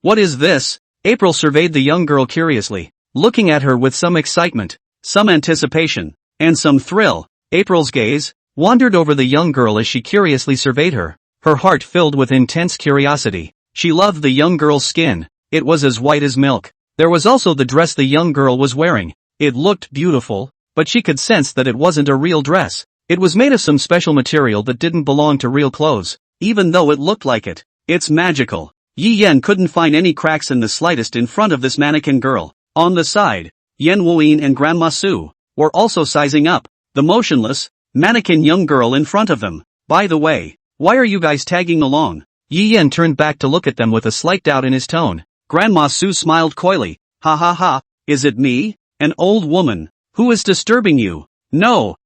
What is this? April surveyed the young girl curiously, looking at her with some excitement, some anticipation, and some thrill. April's gaze wandered over the young girl as she curiously surveyed her, her heart filled with intense curiosity. She loved the young girl's skin. It was as white as milk. There was also the dress the young girl was wearing. It looked beautiful, but she could sense that it wasn't a real dress. It was made of some special material that didn't belong to real clothes, even though it looked like it. It's magical. Yi Yan couldn't find any cracks in the slightest in front of this mannequin girl. On the side, Yan Wuyin and Grandma Su were also sizing up the motionless, mannequin young girl in front of them. By the way, why are you guys tagging along? Yi Yan turned back to look at them with a slight doubt in his tone. Grandma Su smiled coyly. Ha ha ha, is it me, an old woman, who is disturbing you? No,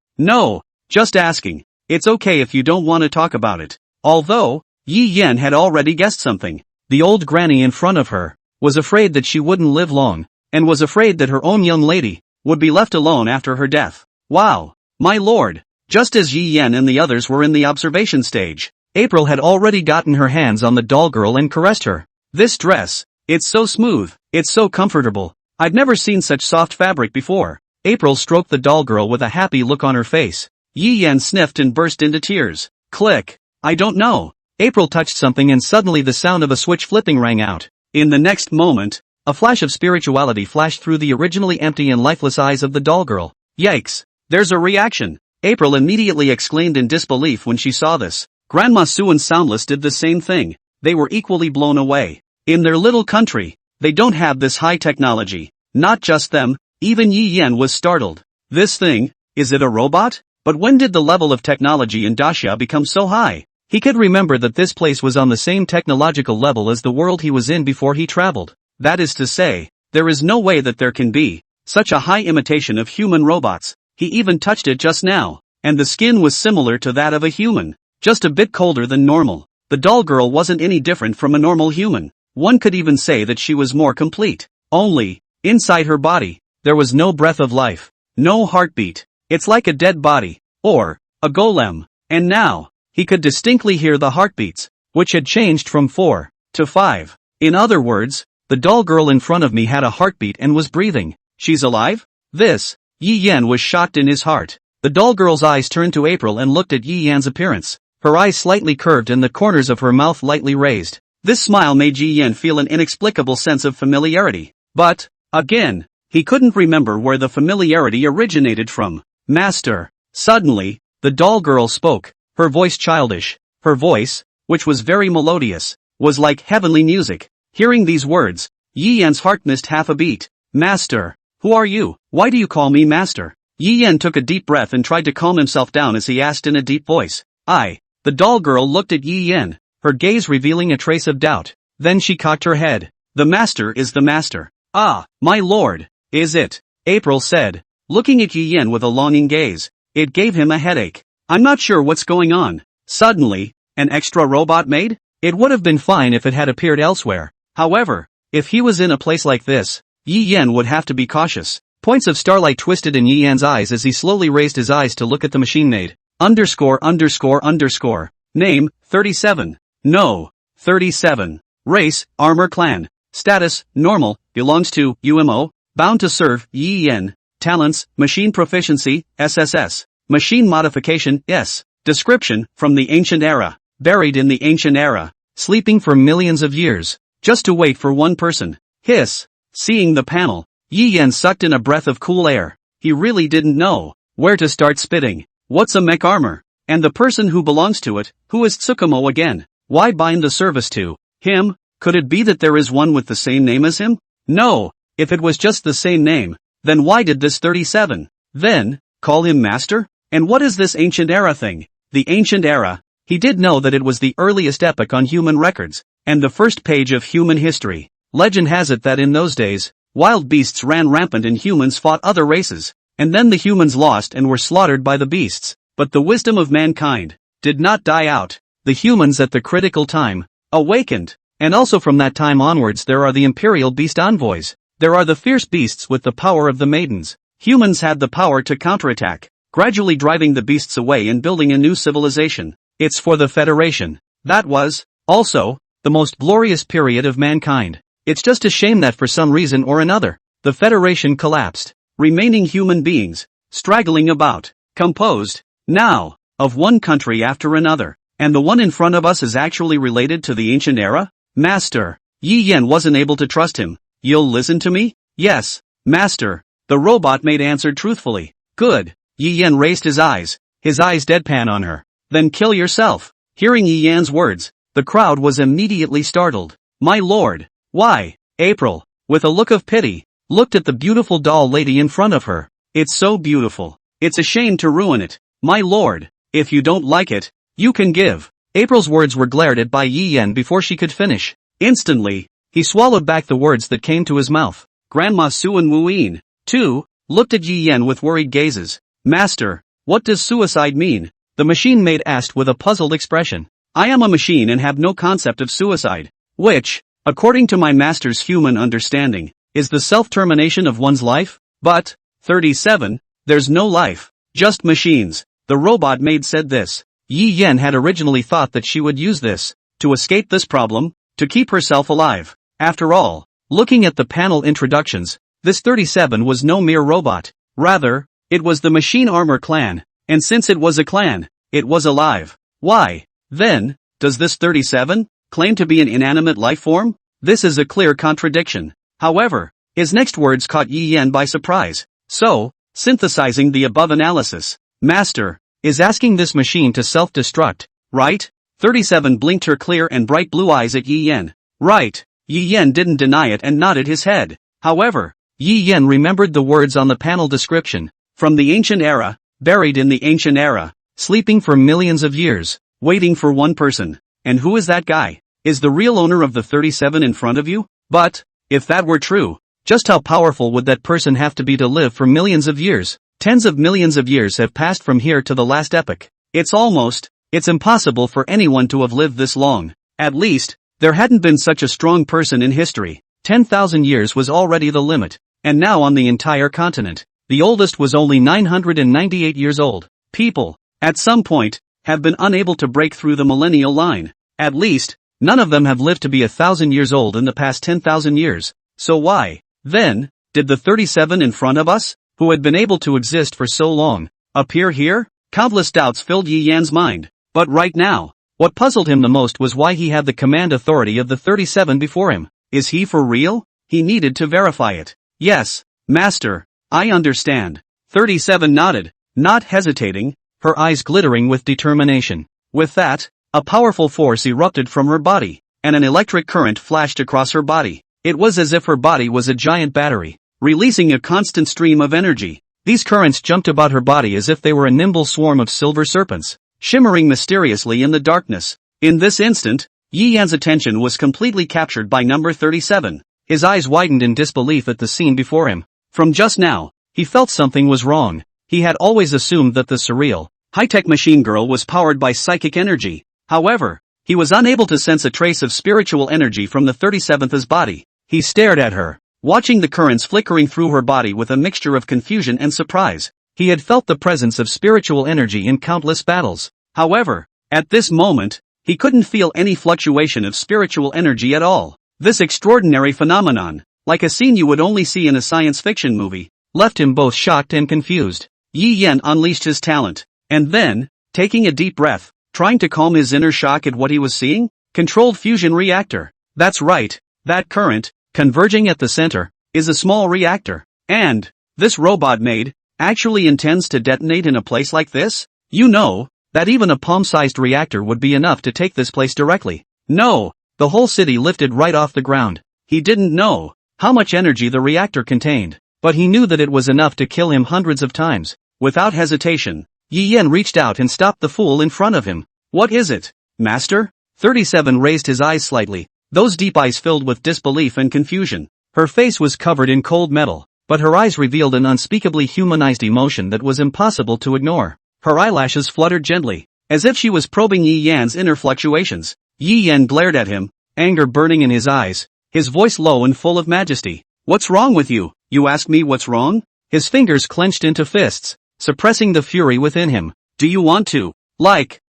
just asking. It's okay if you don't want to talk about it. Although, Yi Yan had already guessed something. The old granny in front of her was afraid that she wouldn't live long, and was afraid that her own young lady would be left alone after her death. Wow, my lord. Just as Yi Yan and the others were in the observation stage, April had already gotten her hands on the doll girl and caressed her. This dress, it's so smooth, it's so comfortable. I've never seen such soft fabric before. April stroked the doll girl with a happy look on her face. Yi Yan sniffed and burst into tears. Click. I don't know. April touched something and suddenly the sound of a switch flipping rang out. In the next moment, a flash of spirituality flashed through the originally empty and lifeless eyes of the doll girl. Yikes! There's a reaction! April immediately exclaimed in disbelief when she saw this. Grandma Su and Soundless did the same thing. They were equally blown away. In their little country, they don't have this high technology. Not just them, even Yi Yan was startled. This thing, is it a robot? But when did the level of technology in Daxia become so high? He could remember that this place was on the same technological level as the world he was in before he traveled. That is to say, there is no way that there can be such a high imitation of human robots. He even touched it just now, and the skin was similar to that of a human, just a bit colder than normal. The doll girl wasn't any different from a normal human. One could even say that she was more complete. Only, inside her body, there was no breath of life, no heartbeat. It's like a dead body, or a golem. And now, he could distinctly hear the heartbeats, which had changed from 4 to 5. In other words, the doll girl in front of me had a heartbeat and was breathing. She's alive? This, Yi Yan was shocked in his heart. The doll girl's eyes turned to April and looked at Yi Yan's appearance. Her eyes slightly curved and the corners of her mouth lightly raised. This smile made Yi Yan feel an inexplicable sense of familiarity. But, again, he couldn't remember where the familiarity originated from. Master. Suddenly, the doll girl spoke, her voice childish. Her voice, which was very melodious, was like heavenly music. Hearing these words, Yi Yan's heart missed half a beat. Master. Who are you? Why do you call me master? Yi Yan took a deep breath and tried to calm himself down as he asked in a deep voice. The doll girl looked at Yi Yan, her gaze revealing a trace of doubt. Then she cocked her head. The master is the master. Ah, my lord. Is it? April said, looking at Yi Yan with a longing gaze. It gave him a headache. I'm not sure what's going on. Suddenly, an extra robot made? It would have been fine if it had appeared elsewhere. However, if he was in a place like this, Yi Yan would have to be cautious. Points of starlight twisted in Yi Yan's eyes as he slowly raised his eyes to look at the machine maid. _____. Name, 37. No, 37. Race, armor clan. Status, normal, belongs to, UMO, bound to serve, Yi Yan. Talents, machine proficiency, SSS. Machine modification, S. Description, from the ancient era. Buried in the ancient era. Sleeping for millions of years. Just to wait for one person. Hiss. Seeing the panel, Yi Yan sucked in a breath of cool air. He really didn't know where to start spitting. What's a mech armor? And the person who belongs to it, who is Tsukumo again? Why bind the service to him? Could it be that there is one with the same name as him? No, if it was just the same name, then why did this 37 then call him master? And what is this ancient era thing? The ancient era. He did know that it was the earliest epoch on human records, and the first page of human history. Legend has it that in those days, wild beasts ran rampant and humans fought other races, and then the humans lost and were slaughtered by the beasts. But the wisdom of mankind did not die out. The humans at the critical time awakened. And also from that time onwards there are the imperial beast envoys. There are the fierce beasts with the power of the maidens. Humans had the power to counterattack, gradually driving the beasts away and building a new civilization. It's for the Federation. That was, also, the most glorious period of mankind. It's just a shame that for some reason or another, the Federation collapsed, remaining human beings, straggling about, composed, now, of one country after another. And the one in front of us is actually related to the ancient era? Master. Yi Yan wasn't able to trust him. You'll listen to me? Yes, master. The robot maid answered truthfully. Good. Yi Yan raised his eyes deadpan on her. Then kill yourself. Hearing Yi Yan's words, The crowd was immediately startled. My lord! Why? April, with a look of pity, looked at the beautiful doll lady in front of her. It's so beautiful. It's a shame to ruin it. My lord, if you don't like it, you can give. April's words were glared at by Yi Yan before she could finish. Instantly, he swallowed back the words that came to his mouth. Grandma Su and Wuyin, too, looked at Yi Yan with worried gazes. Master, what does suicide mean? The machine maid asked with a puzzled expression. I am a machine and have no concept of suicide, which, according to my master's human understanding, is the self-termination of one's life? But, 37, there's no life, just machines. The robot maid said this. Yi Yan had originally thought that she would use this to escape this problem, to keep herself alive. After all, looking at the panel introductions, this 37 was no mere robot. Rather, it was the Machine Armor clan, and since it was a clan, it was alive. Why, then, does this 37 claim to be an inanimate life form? This is a clear contradiction. However, his next words caught Yi Yan by surprise. So, synthesizing the above analysis, Master is asking this machine to self-destruct, right? 37 blinked her clear and bright blue eyes at Yi Yan. Right. Yi Yan didn't deny it and nodded his head. However, Yi Yan remembered the words on the panel description. From the ancient era, buried in the ancient era, sleeping for millions of years, waiting for one person. And who is that guy? Is the real owner of the 37 in front of you? But, if that were true, just how powerful would that person have to be to live for millions of years? Tens of millions of years have passed from here to the last epoch. It's impossible for anyone to have lived this long. At least, there hadn't been such a strong person in history. 10,000 years was already the limit. And now on the entire continent, the oldest was only 998 years old. People, at some point, have been unable to break through the millennial line. At least, none of them have lived to be 1,000 years old in the past 10,000 years. So why, then, did the 37 in front of us, who had been able to exist for so long, appear here? Countless doubts filled Yi Yan's mind. But right now, what puzzled him the most was why he had the command authority of the 37 before him. Is he for real? He needed to verify it. Yes, Master, I understand. 37 nodded, not hesitating, her eyes glittering with determination. With that, a powerful force erupted from her body, and an electric current flashed across her body. It was as if her body was a giant battery, releasing a constant stream of energy. These currents jumped about her body as if they were a nimble swarm of silver serpents, shimmering mysteriously in the darkness. In this instant, Yi Yan's attention was completely captured by number 37. His eyes widened in disbelief at the scene before him. From just now, he felt something was wrong. He had always assumed that the surreal, high-tech machine girl was powered by psychic energy. However, he was unable to sense a trace of spiritual energy from the 37th's body. He stared at her, watching the currents flickering through her body with a mixture of confusion and surprise. He had felt the presence of spiritual energy in countless battles. However, at this moment, he couldn't feel any fluctuation of spiritual energy at all. This extraordinary phenomenon, like a scene you would only see in a science fiction movie, left him both shocked and confused. Yi Yan unleashed his talent, and then, taking a deep breath, trying to calm his inner shock at what he was seeing, controlled fusion reactor. That's right, that current, converging at the center, is a small reactor. And, this robot maid, actually intends to detonate in a place like this? You know, that even a palm-sized reactor would be enough to take this place directly. No, the whole city lifted right off the ground. He didn't know how much energy the reactor contained, but he knew that it was enough to kill him hundreds of times. Without hesitation, Yi Yan reached out and stopped the fool in front of him. What is it, Master? 37 raised his eyes slightly, those deep eyes filled with disbelief and confusion. Her face was covered in cold metal, but her eyes revealed an unspeakably humanized emotion that was impossible to ignore. Her eyelashes fluttered gently, as if she was probing Yi Yan's inner fluctuations. Yi Yan glared at him, anger burning in his eyes, his voice low and full of majesty. What's wrong with you? You ask me what's wrong? His fingers clenched into fists, suppressing the fury within him. Do you want to,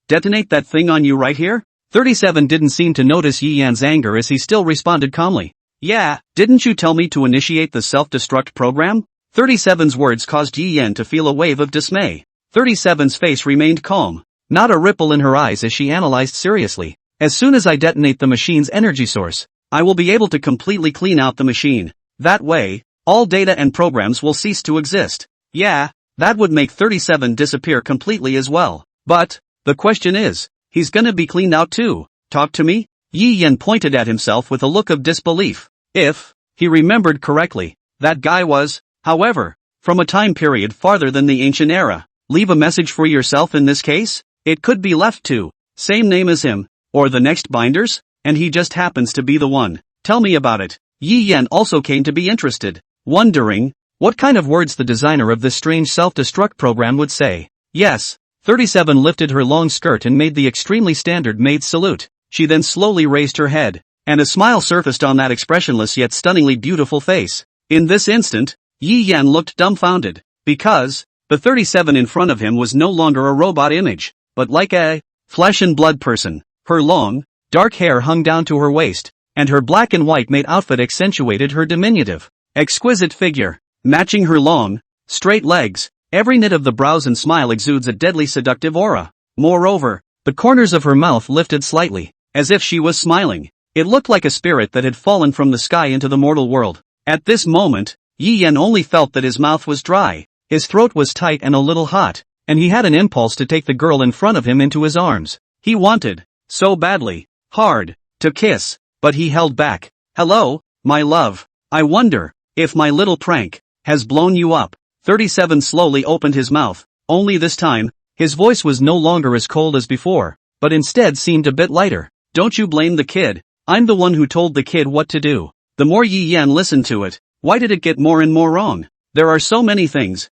detonate that thing on you right here? 37 didn't seem to notice Yi Yan's anger as he still responded calmly. Yeah, didn't you tell me to initiate the self-destruct program? 37's words caused Yi Yan to feel a wave of dismay. 37's face remained calm, not a ripple in her eyes as she analyzed seriously. As soon as I detonate the machine's energy source, I will be able to completely clean out the machine. That way, all data and programs will cease to exist. Yeah, that would make 37 disappear completely as well. But, the question is, he's gonna be cleaned out too. Talk to me? Yi Yan pointed at himself with a look of disbelief. If he remembered correctly, that guy was, however, from a time period farther than the ancient era. Leave a message for yourself in this case? It could be left to, same name as him, or the next binders, and he just happens to be the one. Tell me about it. Yi Yan also came to be interested, wondering what kind of words the designer of this strange self-destruct program would say. Yes. 37 lifted her long skirt and made the extremely standard maid salute. She then slowly raised her head, and a smile surfaced on that expressionless yet stunningly beautiful face. In this instant, Yi Yan looked dumbfounded, because the 37 in front of him was no longer a robot image, but like a flesh and blood person. Her long, dark hair hung down to her waist, and her black and white maid outfit accentuated her diminutive, exquisite figure, matching her long, straight legs. Every knit of the brows and smile exudes a deadly seductive aura. Moreover, the corners of her mouth lifted slightly, as if she was smiling. It looked like a spirit that had fallen from the sky into the mortal world. At this moment, Yi Yan only felt that his mouth was dry, his throat was tight and a little hot, and he had an impulse to take the girl in front of him into his arms. He wanted, so badly, hard, to kiss, but he held back. Hello, my love. I wonder if my little prank has blown you up. 37 slowly opened his mouth, only this time, his voice was no longer as cold as before, but instead seemed a bit lighter. Don't you blame the kid, I'm the one who told the kid what to do. The more Yi Yan listened to it, why did it get more and more wrong? There are so many things,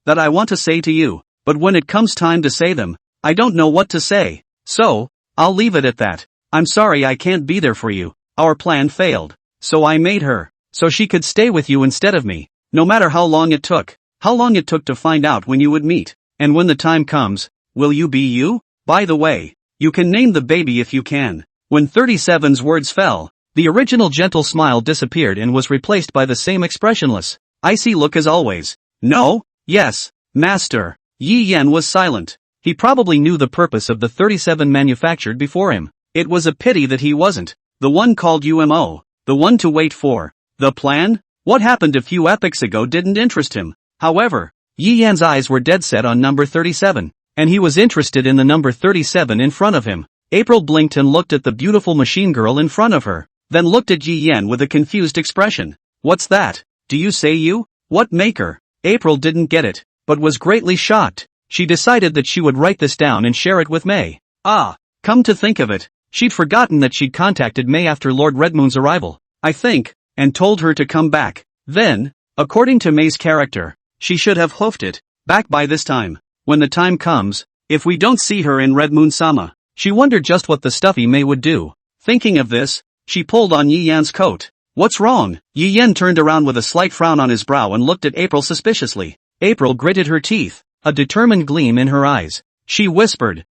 that I want to say to you, but when it comes time to say them, I don't know what to say. So, I'll leave it at that. I'm sorry I can't be there for you. Our plan failed. So I made her, so she could stay with you instead of me. No matter how long it took to find out when you would meet, and when the time comes, will you be you? By the way, you can name the baby if you can. When 37's words fell, the original gentle smile disappeared and was replaced by the same expressionless, icy look as always. No? Yes, master. Yi Yan was silent. He probably knew the purpose of the 37 manufactured before him. It was a pity that he wasn't the one called UMO, the one to wait for. The plan? What happened a few epochs ago didn't interest him. However, Yi Yan's eyes were dead set on number 37, and he was interested in the number 37 in front of him. April blinked and looked at the beautiful machine girl in front of her, then looked at Yi Yan with a confused expression. What's that? Do you say you? What maker? April didn't get it, but was greatly shocked. She decided that she would write this down and share it with May. Come to think of it, she'd forgotten that she'd contacted May after Lord Redmoon's arrival, I think, and told her to come back. Then, according to May's character, she should have hoofed it back by this time. When the time comes, if we don't see her in Red Moon Sama, she wondered just what the stuffy May would do. Thinking of this, she pulled on Yi Yan's coat. What's wrong? Yi Yan turned around with a slight frown on his brow and looked at April suspiciously. April gritted her teeth, a determined gleam in her eyes. She whispered,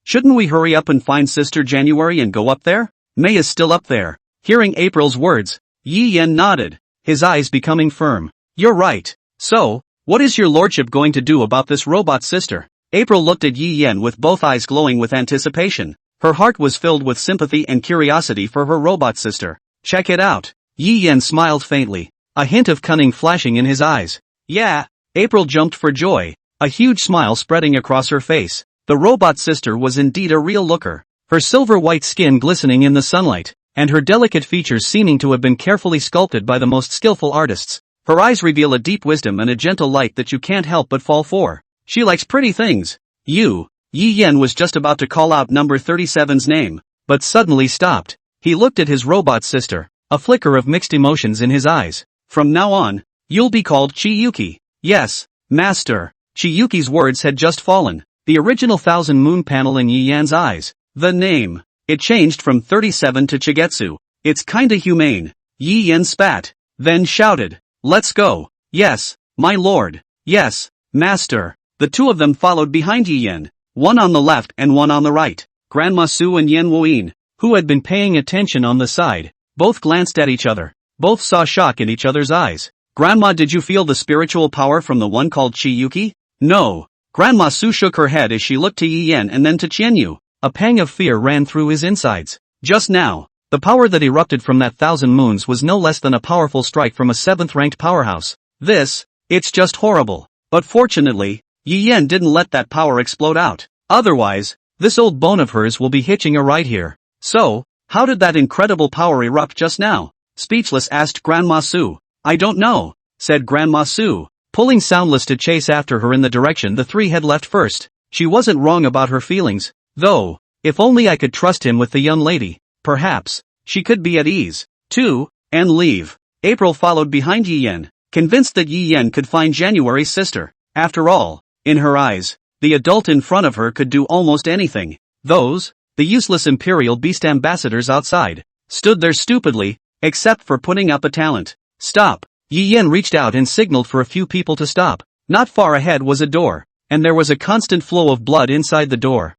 shouldn't we hurry up and find Sister January and go up there? May is still up there. Hearing April's words, Yi Yan nodded, his eyes becoming firm. You're right. So, what is your lordship going to do about this robot sister? April looked at Yi Yan with both eyes glowing with anticipation. Her heart was filled with sympathy and curiosity for her robot sister. Check it out. Yi Yan smiled faintly, a hint of cunning flashing in his eyes. Yeah. April jumped for joy, a huge smile spreading across her face. The robot sister was indeed a real looker, her silver white skin glistening in the sunlight, and her delicate features seeming to have been carefully sculpted by the most skillful artists. Her eyes reveal a deep wisdom and a gentle light that you can't help but fall for. She likes pretty things. Yi Yan was just about to call out number 37's name, but suddenly stopped. He looked at his robot sister, a flicker of mixed emotions in his eyes. From now on, you'll be called Chiyuki. Yes, master. Chiyuki's words had just fallen, the original thousand moon panel in Yi Yan's eyes. The name. It changed from 37 to Chigetsu. It's kinda humane. Yi Yan spat, then shouted, let's go. Yes, my lord. Yes, master. The two of them followed behind Yi Yan, one on the left and one on the right. Grandma Su and Yan Wuyin, who had been paying attention on the side, both glanced at each other. Both saw shock in each other's eyes. Grandma, did you feel the spiritual power from the one called Chiyuki? No. Grandma Su shook her head as she looked to Yi Yan and then to Qianyu. A pang of fear ran through his insides. Just now, the power that erupted from that thousand moons was no less than a powerful strike from a 7th-ranked powerhouse. It's just horrible. But fortunately, Yi Yan didn't let that power explode out. Otherwise, This old bone of hers will be hitching a ride here. So, how did that incredible power erupt just now? Speechless asked Grandma Sue. I don't know, said Grandma Sue, pulling soundless to chase after her in the direction the three had left first. She wasn't wrong about her feelings, though. If only I could trust him with the young lady, perhaps she could be at ease, too, and leave. April followed behind Yi Yan, convinced that Yi Yan could find January's sister. After all, in her eyes, the adult in front of her could do almost anything. Those, the useless Imperial Beast ambassadors outside, stood there stupidly, except for putting up a talent. Stop! Yi Yan reached out and signaled for a few people to stop. Not far ahead was a door, and there was a constant flow of blood inside the door.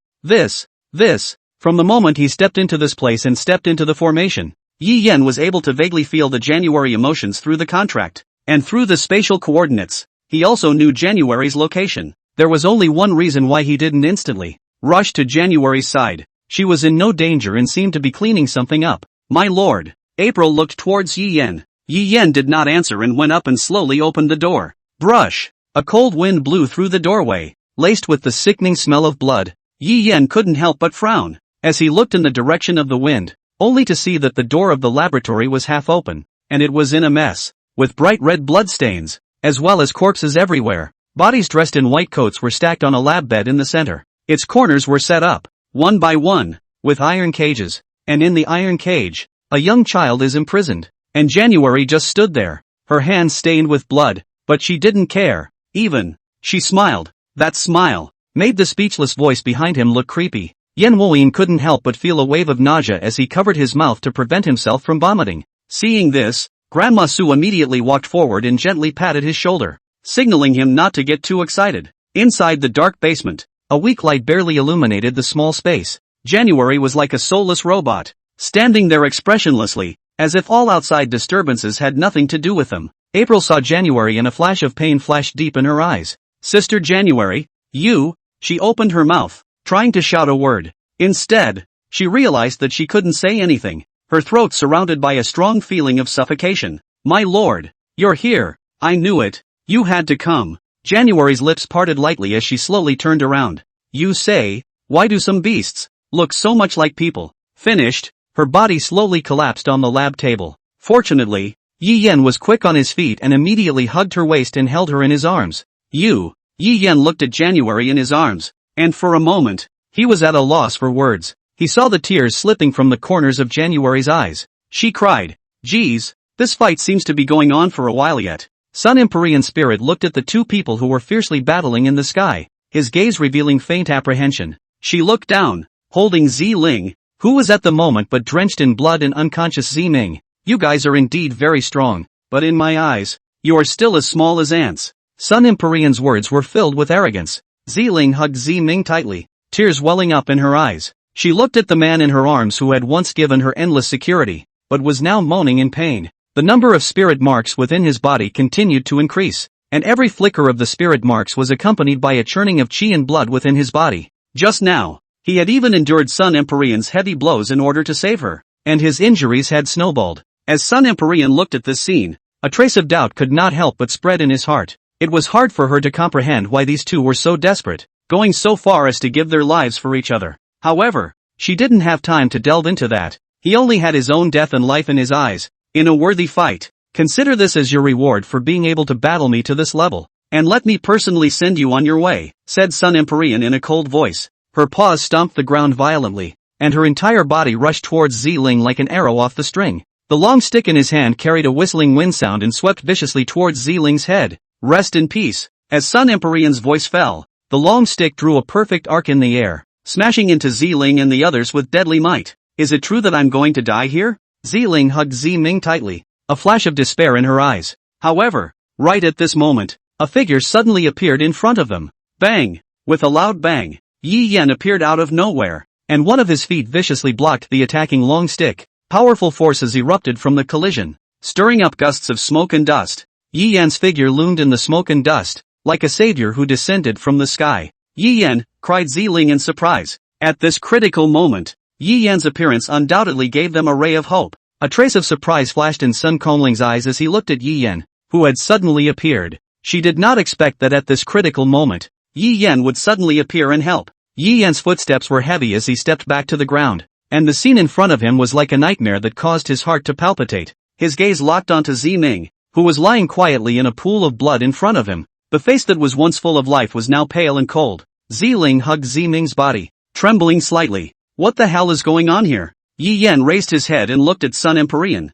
From the moment he stepped into this place and stepped into the formation, Yi Yan was able to vaguely feel the January emotions through the contract, and through the spatial coordinates. He also knew January's location. There was only one reason why he didn't instantly rush to January's side. She was in no danger and seemed to be cleaning something up. My lord. April looked towards Yi Yan. Yi Yan did not answer and went up and slowly opened the door. Brush! A cold wind blew through the doorway, laced with the sickening smell of blood. Yi Yan couldn't help but frown, as he looked in the direction of the wind, only to see that the door of the laboratory was half open, and it was in a mess, with bright red bloodstains, as well as corpses everywhere. Bodies dressed in white coats were stacked on a lab bed in the center. Its corners were set up, one by one, with iron cages, and in the iron cage, a young child is imprisoned. And January just stood there, her hands stained with blood, but she didn't care, even. She smiled. That smile made the speechless voice behind him look creepy. Yan Woyin couldn't help but feel a wave of nausea as he covered his mouth to prevent himself from vomiting. Seeing this, Grandma Sue immediately walked forward and gently patted his shoulder, signaling him not to get too excited. Inside the dark basement, a weak light barely illuminated the small space. January was like a soulless robot, standing there expressionlessly, as if all outside disturbances had nothing to do with them. April saw January and a flash of pain flashed deep in her eyes. Sister January, you. She opened her mouth, trying to shout a word. Instead, she realized that she couldn't say anything, her throat surrounded by a strong feeling of suffocation. My lord, you're here. I knew it. You had to come. January's lips parted lightly as she slowly turned around. You say, why do some beasts look so much like people? Finished, her body slowly collapsed on the lab table. Fortunately, Yi Yan was quick on his feet and immediately hugged her waist and held her in his arms. Yi Yan looked at January in his arms, and for a moment, he was at a loss for words. He saw the tears slipping from the corners of January's eyes. She cried, geez, this fight seems to be going on for a while yet. Sun Empyrean Spirit looked at the two people who were fiercely battling in the sky, his gaze revealing faint apprehension. She looked down, holding Zi Ling, who was at the moment but drenched in blood and unconscious. Zi Ming, you guys are indeed very strong, but in my eyes, you are still as small as ants. Sun Empyrean's words were filled with arrogance. Zi Ling hugged Zi Ming tightly, tears welling up in her eyes. She looked at the man in her arms who had once given her endless security, but was now moaning in pain. The number of spirit marks within his body continued to increase, and every flicker of the spirit marks was accompanied by a churning of chi and blood within his body. Just now, he had even endured Sun Empyrean's heavy blows in order to save her, and his injuries had snowballed. As Sun Empyrean looked at this scene, a trace of doubt could not help but spread in his heart. It was hard for her to comprehend why these two were so desperate, going so far as to give their lives for each other. However, she didn't have time to delve into that. He only had his own death and life in his eyes. In a worthy fight, consider this as your reward for being able to battle me to this level, and let me personally send you on your way, said Sun Empyrean in a cold voice. Her paws stomped the ground violently, and her entire body rushed towards Zi Ling like an arrow off the string. The long stick in his hand carried a whistling wind sound and swept viciously towards Zi Ling's head. Rest in peace. As Sun Empyrean's voice fell, the long stick drew a perfect arc in the air, smashing into Zi Ling and the others with deadly might. Is it true that I'm going to die here? Zi Ling hugged Zi Ming tightly, a flash of despair in her eyes. However, right at this moment, a figure suddenly appeared in front of them. Bang! With a loud bang, Yi Yan appeared out of nowhere, and one of his feet viciously blocked the attacking long stick. Powerful forces erupted from the collision, stirring up gusts of smoke and dust. Yi Yan's figure loomed in the smoke and dust, like a savior who descended from the sky. Yi Yan, cried Zi Ling in surprise. At this critical moment, Yi Yan's appearance undoubtedly gave them a ray of hope. A trace of surprise flashed in Sun Kongling's eyes as he looked at Yi Yan, who had suddenly appeared. She did not expect that at this critical moment, Yi Yan would suddenly appear and help. Yi Yan's footsteps were heavy as he stepped back to the ground, and the scene in front of him was like a nightmare that caused his heart to palpitate. His gaze locked onto Ziming, who was lying quietly in a pool of blood in front of him. The face that was once full of life was now pale and cold. Ziling hugged Ziming's body, trembling slightly. What the hell is going on here? Yi Yan raised his head and looked at Sun Empyrean.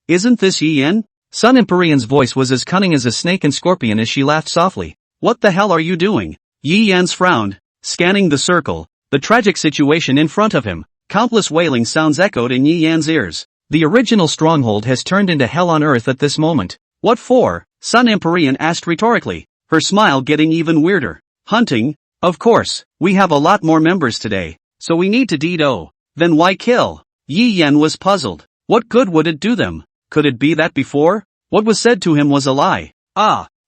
Isn't this Yi Yan? Sun Empyrean's voice was as cunning as a snake and scorpion as she laughed softly. What the hell are you doing? Yi Yan's frowned, scanning the circle, the tragic situation in front of him. Countless wailing sounds echoed in Yi Yan's ears. The original stronghold has turned into hell on earth at this moment. What for? Sun Empyrean asked rhetorically, her smile getting even weirder. Hunting? Of course, we have a lot more members today, so we need to do. Then why kill? Yi Yan was puzzled. What good would it do them? Could it be that before what was said to him was a lie?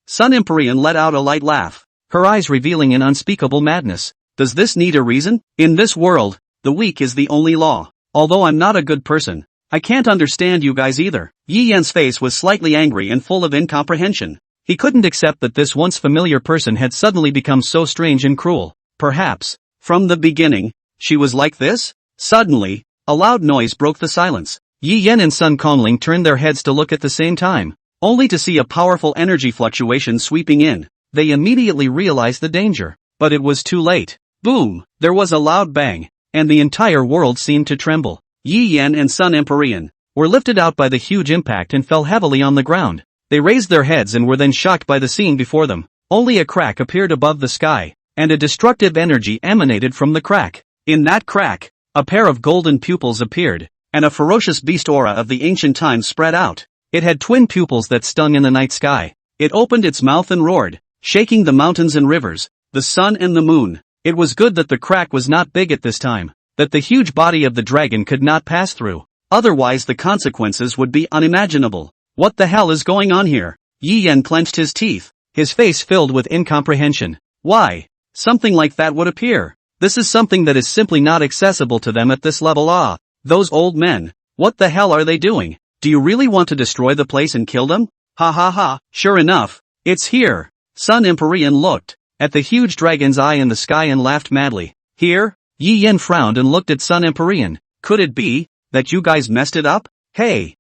Sun Empyrean let out a light laugh, her eyes revealing an unspeakable madness. Does this need a reason? In this world, the weak is the only law. Although I'm not a good person, I can't understand you guys either. Yi Yan's face was slightly angry and full of incomprehension. He couldn't accept that this once familiar person had suddenly become so strange and cruel. Perhaps, from the beginning, she was like this? Suddenly, a loud noise broke the silence. Yi Yan and Sun Kongling turned their heads to look at the same time, only to see a powerful energy fluctuation sweeping in. They immediately realized the danger, but it was too late. Boom! There was a loud bang, and the entire world seemed to tremble. Yi Yan and Sun Empyrean were lifted out by the huge impact and fell heavily on the ground. They raised their heads and were then shocked by the scene before them. Only a crack appeared above the sky, and a destructive energy emanated from the crack. In that crack, a pair of golden pupils appeared, and a ferocious beast aura of the ancient times spread out. It had twin pupils that stung in the night sky. It opened its mouth and roared, shaking the mountains and rivers, the sun and the moon. It was good that the crack was not big at this time, that the huge body of the dragon could not pass through. Otherwise the consequences would be unimaginable. What the hell is going on here? Yi Yan clenched his teeth, his face filled with incomprehension. Why? Something like that would appear. This is something that is simply not accessible to them at this level. Those old men. What the hell are they doing? Do you really want to destroy the place and kill them? Ha ha ha, sure enough, it's here. Sun Empyrean looked at the huge dragon's eye in the sky and laughed madly. Here? Yi Yan frowned and looked at Sun Empyrean. Could it be that you guys messed it up? Hey,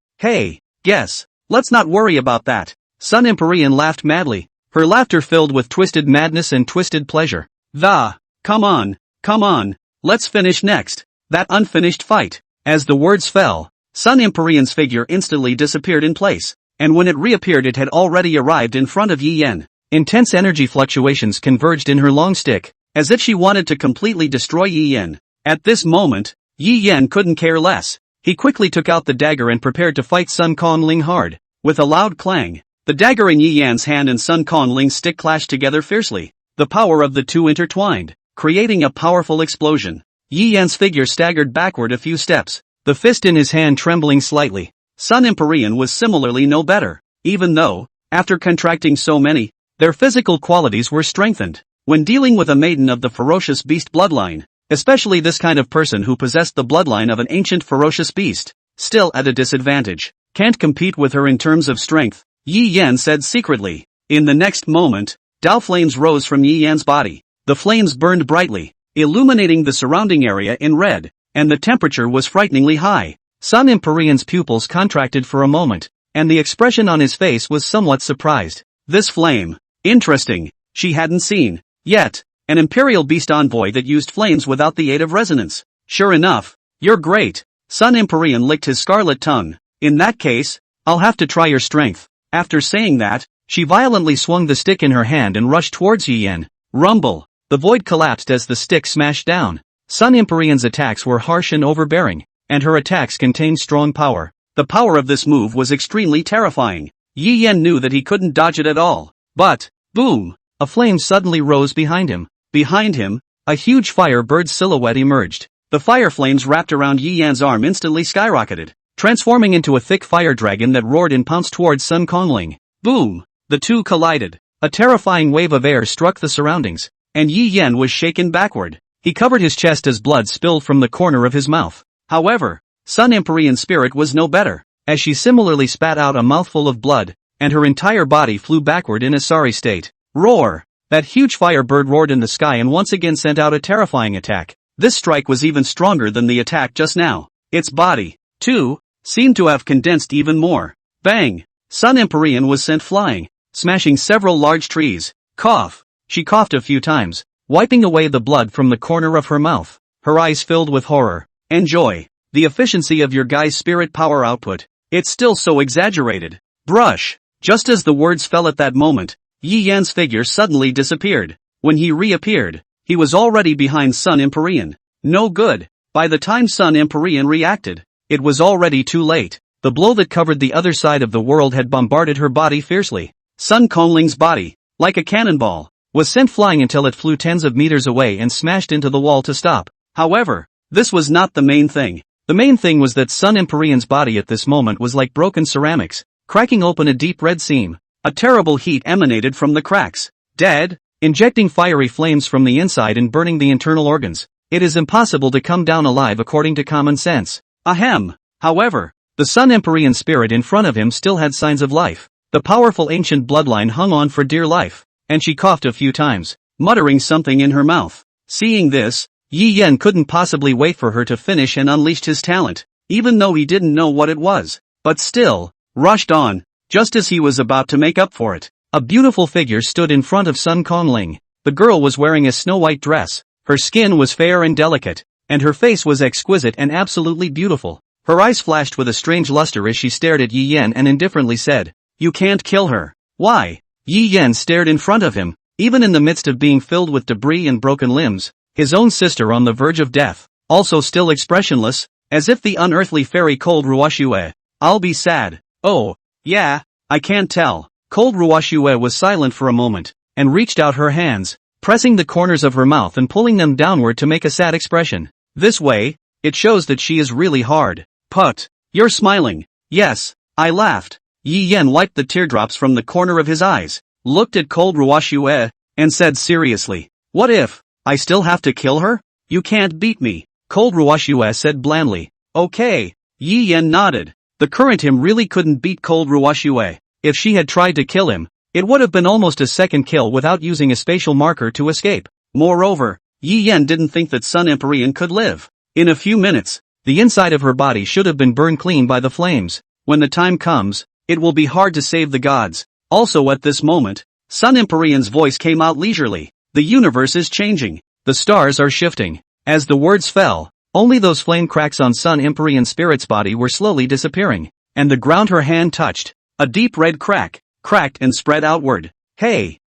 guess. Let's not worry about that. Sun Empyrean laughed madly, her laughter filled with twisted madness and twisted pleasure. Come on, let's finish next that unfinished fight. As the words fell, Sun Empyrean's figure instantly disappeared in place, and when it reappeared it had already arrived in front of Yi Yan. Intense energy fluctuations converged in her long stick, as if she wanted to completely destroy Yi Yan. At this moment, Yi Yan couldn't care less. He quickly took out the dagger and prepared to fight Sun Kongling hard. With a loud clang, the dagger in Yi Yan's hand and Sun Kongling's stick clashed together fiercely. The power of the two intertwined, creating a powerful explosion. Yi Yan's figure staggered backward a few steps, the fist in his hand trembling slightly. Sun Empyrean was similarly no better, even though, after contracting so many, their physical qualities were strengthened. When dealing with a maiden of the ferocious beast bloodline, especially this kind of person who possessed the bloodline of an ancient ferocious beast, still at a disadvantage. Can't compete with her in terms of strength, Yi Yan said secretly. In the next moment, Dao flames rose from Yi Yan's body. The flames burned brightly, illuminating the surrounding area in red, and the temperature was frighteningly high. Sun Empyrean's pupils contracted for a moment, and the expression on his face was somewhat surprised. This flame, interesting, she hadn't seen yet an imperial beast envoy that used flames without the aid of resonance. Sure enough, you're great. Sun Empyrean licked his scarlet tongue. In that case, I'll have to try your strength. After saying that, she violently swung the stick in her hand and rushed towards Yi Yan. Rumble! The void collapsed as the stick smashed down. Sun Empyrean's attacks were harsh and overbearing, and her attacks contained strong power. The power of this move was extremely terrifying. Yi Yan knew that he couldn't dodge it at all. But, boom! A flame suddenly rose behind him. Behind him, a huge fire bird silhouette emerged. The fire flames wrapped around Yi Yan's arm instantly skyrocketed, transforming into a thick fire dragon that roared and pounced towards Sun Kongling. Boom! The two collided. A terrifying wave of air struck the surroundings, and Yi Yan was shaken backward. He covered his chest as blood spilled from the corner of his mouth. However, Sun Empyrean's spirit was no better, as she similarly spat out a mouthful of blood, and her entire body flew backward in a sorry state. Roar! That huge firebird roared in the sky and once again sent out a terrifying attack. This strike was even stronger than the attack just now. Its body, too, seemed to have condensed even more. Bang! Sun Empyrean was sent flying, smashing several large trees. Cough! She coughed a few times, wiping away the blood from the corner of her mouth. Her eyes filled with horror and joy. The efficiency of your guy's spirit power output. It's still so exaggerated. Brush! Just as the words fell at that moment, Yi Yan's figure suddenly disappeared. When he reappeared, he was already behind Sun Empyrean. No good. By the time Sun Empyrean reacted, it was already too late. The blow that covered the other side of the world had bombarded her body fiercely. Sun Kongling's body, like a cannonball, was sent flying until it flew tens of meters away and smashed into the wall to stop. However, this was not the main thing. The main thing was that Sun Empyrean's body at this moment was like broken ceramics, cracking open a deep red seam. A terrible heat emanated from the cracks. Dead, injecting fiery flames from the inside and burning the internal organs. It is impossible to come down alive according to common sense. Ahem. However, the Sun Empyrean spirit in front of him still had signs of life. The powerful ancient bloodline hung on for dear life, and she coughed a few times, muttering something in her mouth. Seeing this, Yi Yan couldn't possibly wait for her to finish and unleashed his talent, even though he didn't know what it was, but still, rushed on. Just as he was about to make up for it, a beautiful figure stood in front of Sun Kongling. The girl was wearing a snow-white dress, her skin was fair and delicate, and her face was exquisite and absolutely beautiful. Her eyes flashed with a strange luster as she stared at Yi Yan and indifferently said, "You can't kill her." Why? Yi Yan stared in front of him, even in the midst of being filled with debris and broken limbs, his own sister on the verge of death, also still expressionless, as if the unearthly fairy Cold Ruoshue. "I'll be sad." "Oh, yeah, I can't tell." Cold Ruoshue was silent for a moment, and reached out her hands, pressing the corners of her mouth and pulling them downward to make a sad expression. "This way, it shows that she is really hard." "Put, you're smiling." "Yes, I laughed." Yi Yan wiped the teardrops from the corner of his eyes, looked at Cold Ruoshue, and said seriously, "What if I still have to kill her?" "You can't beat me," Cold Ruoshue said blandly. "Okay." Yi Yan nodded. The current him really couldn't beat Cold Ruoshue. If she had tried to kill him, it would have been almost a second kill without using a spatial marker to escape. Moreover, Yi Yan didn't think that Sun Empyrean could live. In a few minutes, the inside of her body should have been burned clean by the flames. When the time comes, it will be hard to save the gods. Also at this moment, Sun Empyrean's voice came out leisurely. "The universe is changing. The stars are shifting." As the words fell, only those flame cracks on Sun Empyrean's spirit's body were slowly disappearing, and the ground her hand touched, a deep red crack, cracked and spread outward. Hey,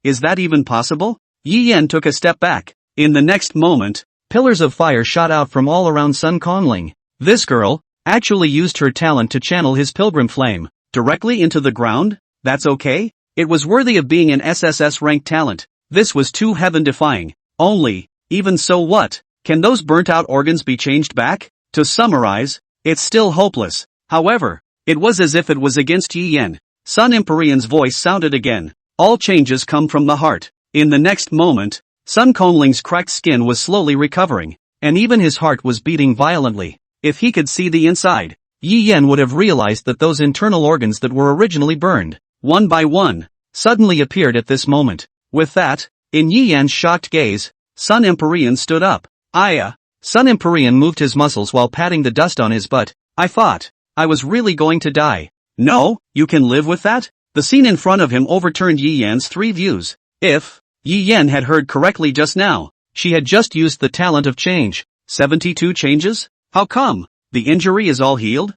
is that even possible? Yi Yan took a step back. In the next moment, pillars of fire shot out from all around Sun Kongling. This girl actually used her talent to channel his pilgrim flame directly into the ground? That's okay? It was worthy of being an SSS-ranked talent. This was too heaven-defying. Only, even so what? Can those burnt-out organs be changed back? To summarize, it's still hopeless. However, it was as if it was against Yi Yan. Sun Empyrean's voice sounded again. All changes come from the heart. In the next moment, Sun Kongling's cracked skin was slowly recovering, and even his heart was beating violently. If he could see the inside, Yi Yan would have realized that those internal organs that were originally burned, one by one, suddenly appeared at this moment. With that, in Yi Yan's shocked gaze, Sun Empyrean stood up. Sun Empyrean moved his muscles while patting the dust on his butt. "I thought I was really going to die." "No, you can live with that?" The scene in front of him overturned Yi Yan's three views. If Yi Yan had heard correctly just now, she had just used the talent of change. 72 changes? How come? The injury is all healed?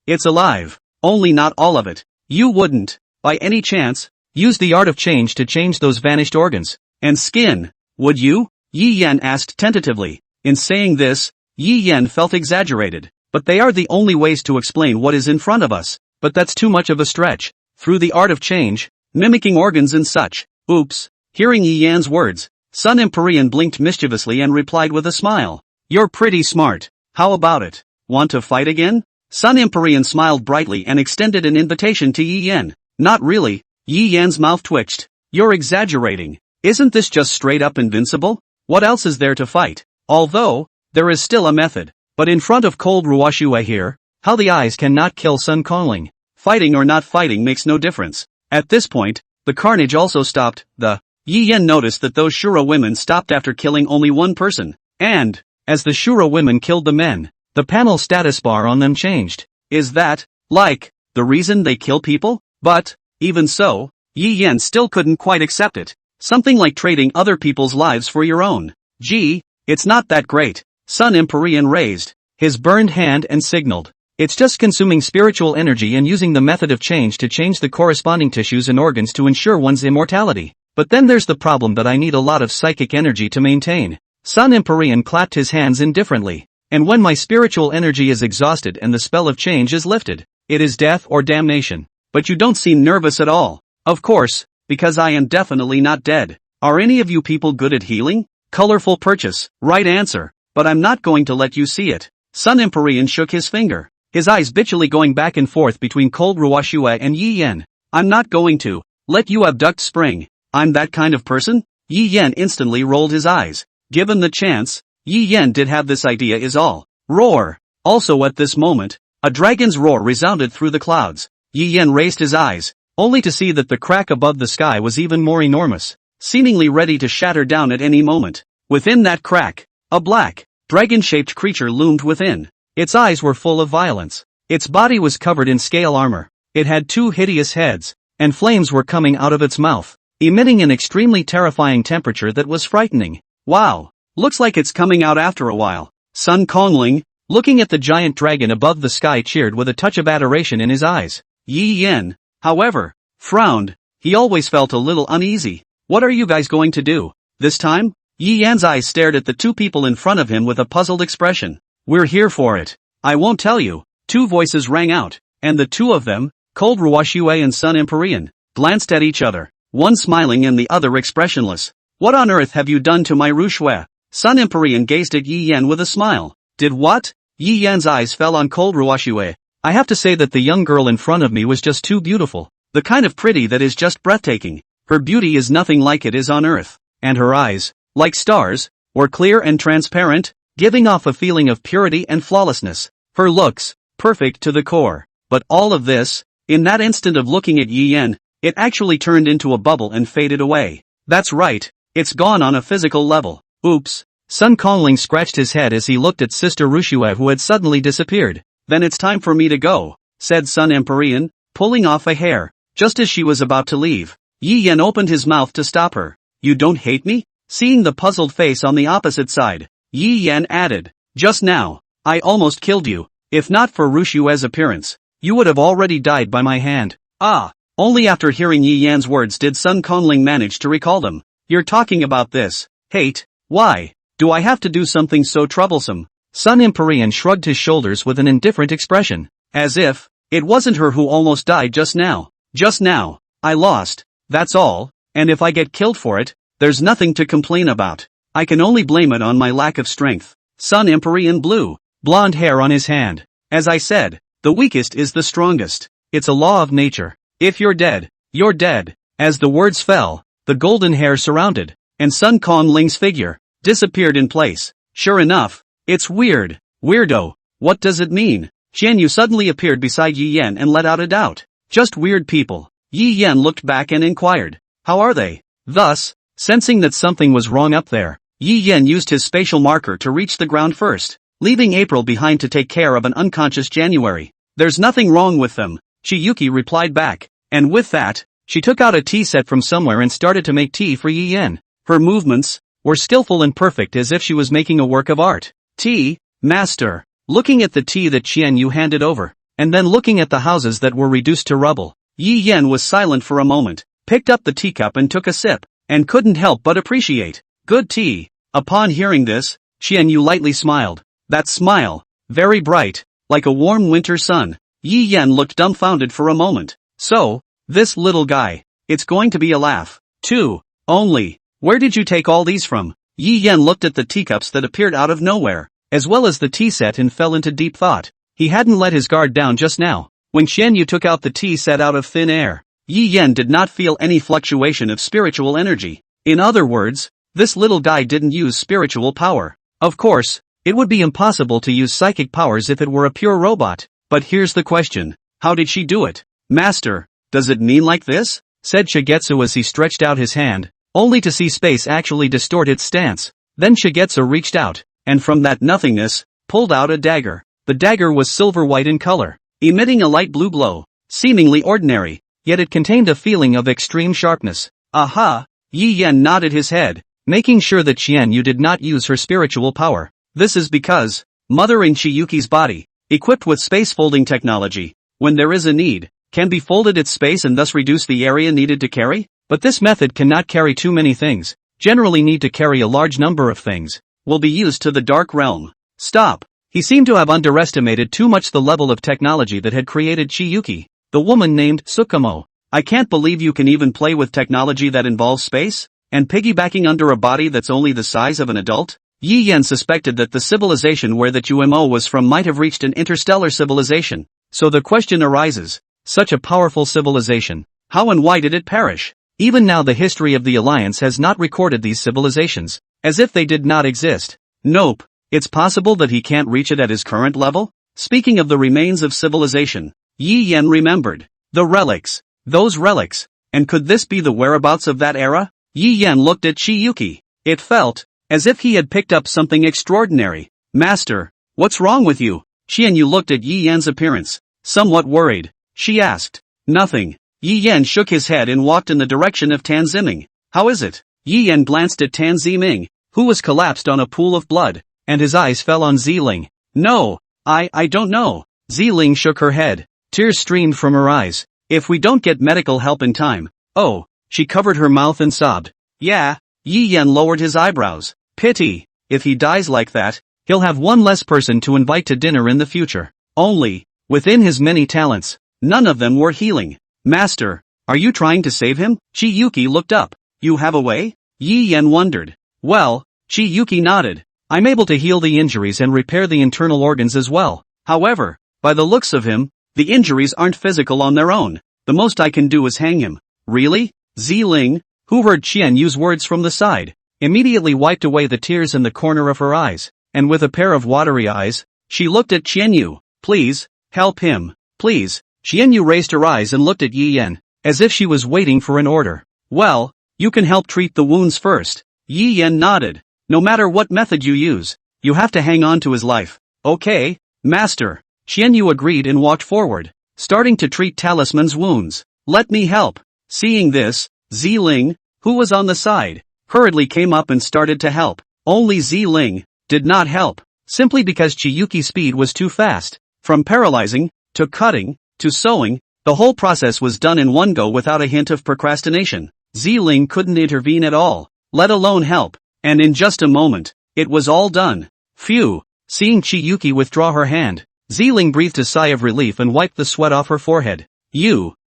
It's alive. Only not all of it. You wouldn't, by any chance, use the art of change to change those vanished organs and skin, would you? Yi Yan asked tentatively. In saying this, Yi Yan felt exaggerated, but they are the only ways to explain what is in front of us. But that's too much of a stretch. Through the art of change, mimicking organs and such. Oops. Hearing Yi Yan's words, Sun Empyrean blinked mischievously and replied with a smile. "You're pretty smart. How about it? Want to fight again?" Sun Empyrean smiled brightly and extended an invitation to Yi Yan. "Not really." Yi Yan's mouth twitched. "You're exaggerating. Isn't this just straight up invincible? What else is there to fight? Although, there is still a method. But in front of Cold Ruoshue here, how the eyes cannot kill Sun Kongling. Fighting or not fighting makes no difference. At this point, the carnage also stopped. The Yi Yan noticed that those Shura women stopped after killing only one person, and, as the Shura women killed the men, the panel status bar on them changed. Is that, like, the reason they kill people? But, even so, Yi Yan still couldn't quite accept it. Something like trading other people's lives for your own. Gee, it's not that great. Sun Empyrean raised his burned hand and signaled. It's just consuming spiritual energy and using the method of change to change the corresponding tissues and organs to ensure one's immortality. But then there's the problem that I need a lot of psychic energy to maintain. Sun Empyrean clapped his hands indifferently. And when my spiritual energy is exhausted and the spell of change is lifted, it is death or damnation. But you don't seem nervous at all. Of course, because I am definitely not dead. Are any of you people good at healing? Colorful purchase, right answer. But I'm not going to let you see it. Sun Empyrean shook his finger, his eyes bitchily going back and forth between cold Ruoxue and Yi Yan. I'm not going to let you abduct Spring. I'm that kind of person? Yi Yan instantly rolled his eyes. Given the chance, Yi Yan did have this idea is all. Roar. Also at this moment, a dragon's roar resounded through the clouds. Yi Yan raised his eyes, only to see that the crack above the sky was even more enormous, seemingly ready to shatter down at any moment. Within that crack, a black, dragon-shaped creature loomed within. Its eyes were full of violence. Its body was covered in scale armor. It had two hideous heads, and flames were coming out of its mouth, emitting an extremely terrifying temperature that was frightening. Wow, looks like it's coming out after a while. Sun Kongling, looking at the giant dragon above the sky, cheered with a touch of adoration in his eyes. Yi Yan, however, frowned. He always felt a little uneasy. What are you guys going to do this time? Yi Yan's eyes stared at the two people in front of him with a puzzled expression. We're here for it. I won't tell you. Two voices rang out, and the two of them, Cold Ruoxue and Sun Empyrean, glanced at each other, one smiling and the other expressionless. What on earth have you done to my Ruoxue? Sun Empyrean gazed at Yi Yan with a smile. Did what? Yi Yan's eyes fell on Cold Ruoxue. I have to say that the young girl in front of me was just too beautiful. The kind of pretty that is just breathtaking. Her beauty is nothing like it is on earth. And her eyes, like stars, were clear and transparent, giving off a feeling of purity and flawlessness. Her looks, perfect to the core. But all of this, in that instant of looking at Yi Yan, it actually turned into a bubble and faded away. That's right, it's gone on a physical level. Oops. Sun Kongling scratched his head as he looked at Sister Ruoxue, who had suddenly disappeared. Then it's time for me to go, said Sun Empyrean, pulling off a hair. Just as she was about to leave, Yi Yan opened his mouth to stop her. You don't hate me? Seeing the puzzled face on the opposite side, Yi Yan added, just now, I almost killed you. If not for Ruoxue's appearance, you would have already died by my hand. Ah, only after hearing Yi Yan's words did Sun Kongling manage to recall them. You're talking about this hate? Why do I have to do something so troublesome? Sun Empyrean shrugged his shoulders with an indifferent expression, as if it wasn't her who almost died just now. Just now, I lost, that's all, and if I get killed for it, there's nothing to complain about. I can only blame it on my lack of strength. Sun Empyrean blew blonde hair on his hand. As I said, the weakest is the strongest. It's a law of nature. If you're dead, you're dead. As the words fell, the golden hair surrounded, and Sun Kongling's figure disappeared in place. Sure enough, it's weird. Weirdo. What does it mean? Xian Yu suddenly appeared beside Yi Yan and let out a doubt. Just weird people. Yi Yan looked back and inquired, how are they? Thus, sensing that something was wrong up there, Yi Yan used his spatial marker to reach the ground first, leaving April behind to take care of an unconscious January. There's nothing wrong with them, Chiyuki replied back, and with that, she took out a tea set from somewhere and started to make tea for Yi Yan. Her movements were skillful and perfect as if she was making a work of art. Tea, master. Looking at the tea that Xian Yu handed over, and then looking at the houses that were reduced to rubble, Yi Yan was silent for a moment, picked up the teacup and took a sip, and couldn't help but appreciate. Good tea. Upon hearing this, Xian Yu lightly smiled. That smile, very bright, like a warm winter sun. Yi Yan looked dumbfounded for a moment. So, this little guy, it's going to be a laugh, too, only. Where did you take all these from? Yi Yan looked at the teacups that appeared out of nowhere, as well as the tea set, and fell into deep thought. He hadn't let his guard down just now. When Xian Yu took out the tea set out of thin air, Yi Yan did not feel any fluctuation of spiritual energy. In other words, this little guy didn't use spiritual power. Of course, it would be impossible to use psychic powers if it were a pure robot. But here's the question. How did she do it? Master, does it mean like this? said Shigetsu as he stretched out his hand, only to see space actually distort its stance. Then Shigetsu reached out, and from that nothingness, pulled out a dagger. The dagger was silver-white in color, emitting a light blue glow, seemingly ordinary, yet it contained a feeling of extreme sharpness. Aha! Yi Yan nodded his head, making sure that Xianyu did not use her spiritual power. This is because, mothering Chiyuki's body, equipped with space-folding technology, when there is a need, can be folded its space and thus reduce the area needed to carry? But this method cannot carry too many things, generally need to carry a large number of things, will be used to the dark realm. Stop! He seemed to have underestimated too much the level of technology that had created Chiyuki, the woman named Tsukumo. I can't believe you can even play with technology that involves space? And piggybacking under a body that's only the size of an adult? Yi Yan suspected that the civilization where the UMO was from might have reached an interstellar civilization. So the question arises, such a powerful civilization, how and why did it perish? Even now the history of the Alliance has not recorded these civilizations, as if they did not exist. Nope, it's possible that he can't reach it at his current level? Speaking of the remains of civilization, Yi Yan remembered. The relics. Those relics. And could this be the whereabouts of that era? Yi Yan looked at Chiyuki. It felt as if he had picked up something extraordinary. Master, what's wrong with you? Xianyu looked at Yi Yan's appearance, somewhat worried. She asked. Nothing. Yi Yan shook his head and walked in the direction of Tan Ziming. How is it? Yi Yan glanced at Tan Ziming, who was collapsed on a pool of blood, and his eyes fell on Ziling. No, I don't know. Ziling shook her head. Tears streamed from her eyes. If we don't get medical help in time. Oh, she covered her mouth and sobbed. Yeah. Yi Yan lowered his eyebrows. Pity. If he dies like that, he'll have one less person to invite to dinner in the future. Only, within his many talents, none of them were healing. Master, are you trying to save him? Chiyuki looked up. You have a way? Yi Yan wondered. Well, Chiyuki nodded. I'm able to heal the injuries and repair the internal organs as well. However, by the looks of him, the injuries aren't physical on their own. The most I can do is hang him. Really? Ziling, who heard Qian use words from the side, immediately wiped away the tears in the corner of her eyes, and with a pair of watery eyes, she looked at Qianyu. Please, help him. Please. Qianyu raised her eyes and looked at Yi Yan, as if she was waiting for an order. Well, you can help treat the wounds first. Yi Yan nodded. No matter what method you use, you have to hang on to his life. Okay, master. Qianyu agreed and walked forward, starting to treat Talisman's wounds. Let me help. Seeing this, Ziling, who was on the side, hurriedly came up and started to help. Only Ziling did not help, simply because Chiyuki's speed was too fast. From paralyzing, to cutting, to sewing, the whole process was done in one go without a hint of procrastination. Ziling couldn't intervene at all, let alone help, and in just a moment, it was all done. Phew. Seeing Chiyuki withdraw her hand, Ziling breathed a sigh of relief and wiped the sweat off her forehead.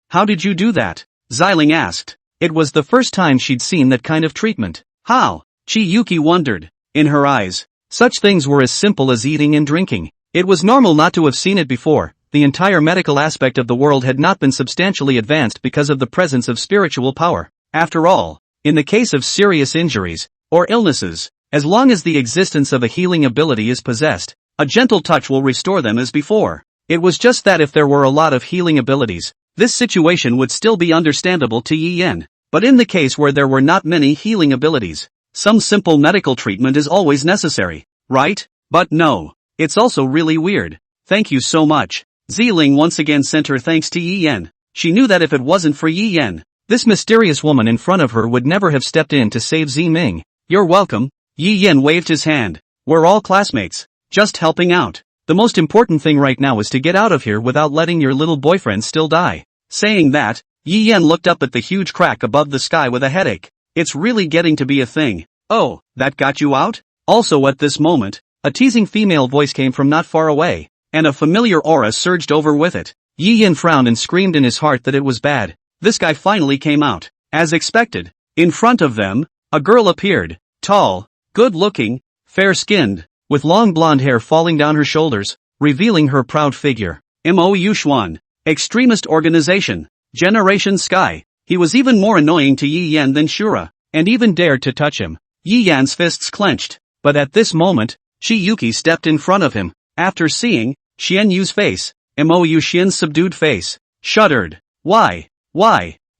How did you do that? Ziling asked. It was the first time she'd seen that kind of treatment. How? Chiyuki wondered. In her eyes, such things were as simple as eating and drinking. It was normal not to have seen it before. The entire medical aspect of the world had not been substantially advanced because of the presence of spiritual power. After all, in the case of serious injuries, or illnesses, as long as the existence of a healing ability is possessed, a gentle touch will restore them as before. It was just that if there were a lot of healing abilities, this situation would still be understandable to Yi Yan. But in the case where there were not many healing abilities, some simple medical treatment is always necessary, right? But no. It's also really weird. Thank you so much. Ziling once again sent her thanks to Yi Yan. She knew that if it wasn't for Yi Yan, this mysterious woman in front of her would never have stepped in to save Ziming. You're welcome. Yi Yan waved his hand. We're all classmates. Just helping out. The most important thing right now is to get out of here without letting your little boyfriend still die. Saying that, Yi Yan looked up at the huge crack above the sky with a headache. It's really getting to be a thing. Oh, that got you out? Also at this moment, a teasing female voice came from not far away, and a familiar aura surged over with it. Yi Yan frowned and screamed in his heart that it was bad. This guy finally came out. As expected. In front of them, a girl appeared. Tall, good-looking, fair-skinned, with long blonde hair falling down her shoulders, revealing her proud figure. Mo Yuxuan. Extremist Organization. Generation Sky. He was even more annoying to Yi Yan than Shura, and even dared to touch him. Yi Yan's fists clenched. But at this moment, Chiyuki stepped in front of him. After seeing Xianyu's face, Mo Yuxian's subdued face, shuddered. Why?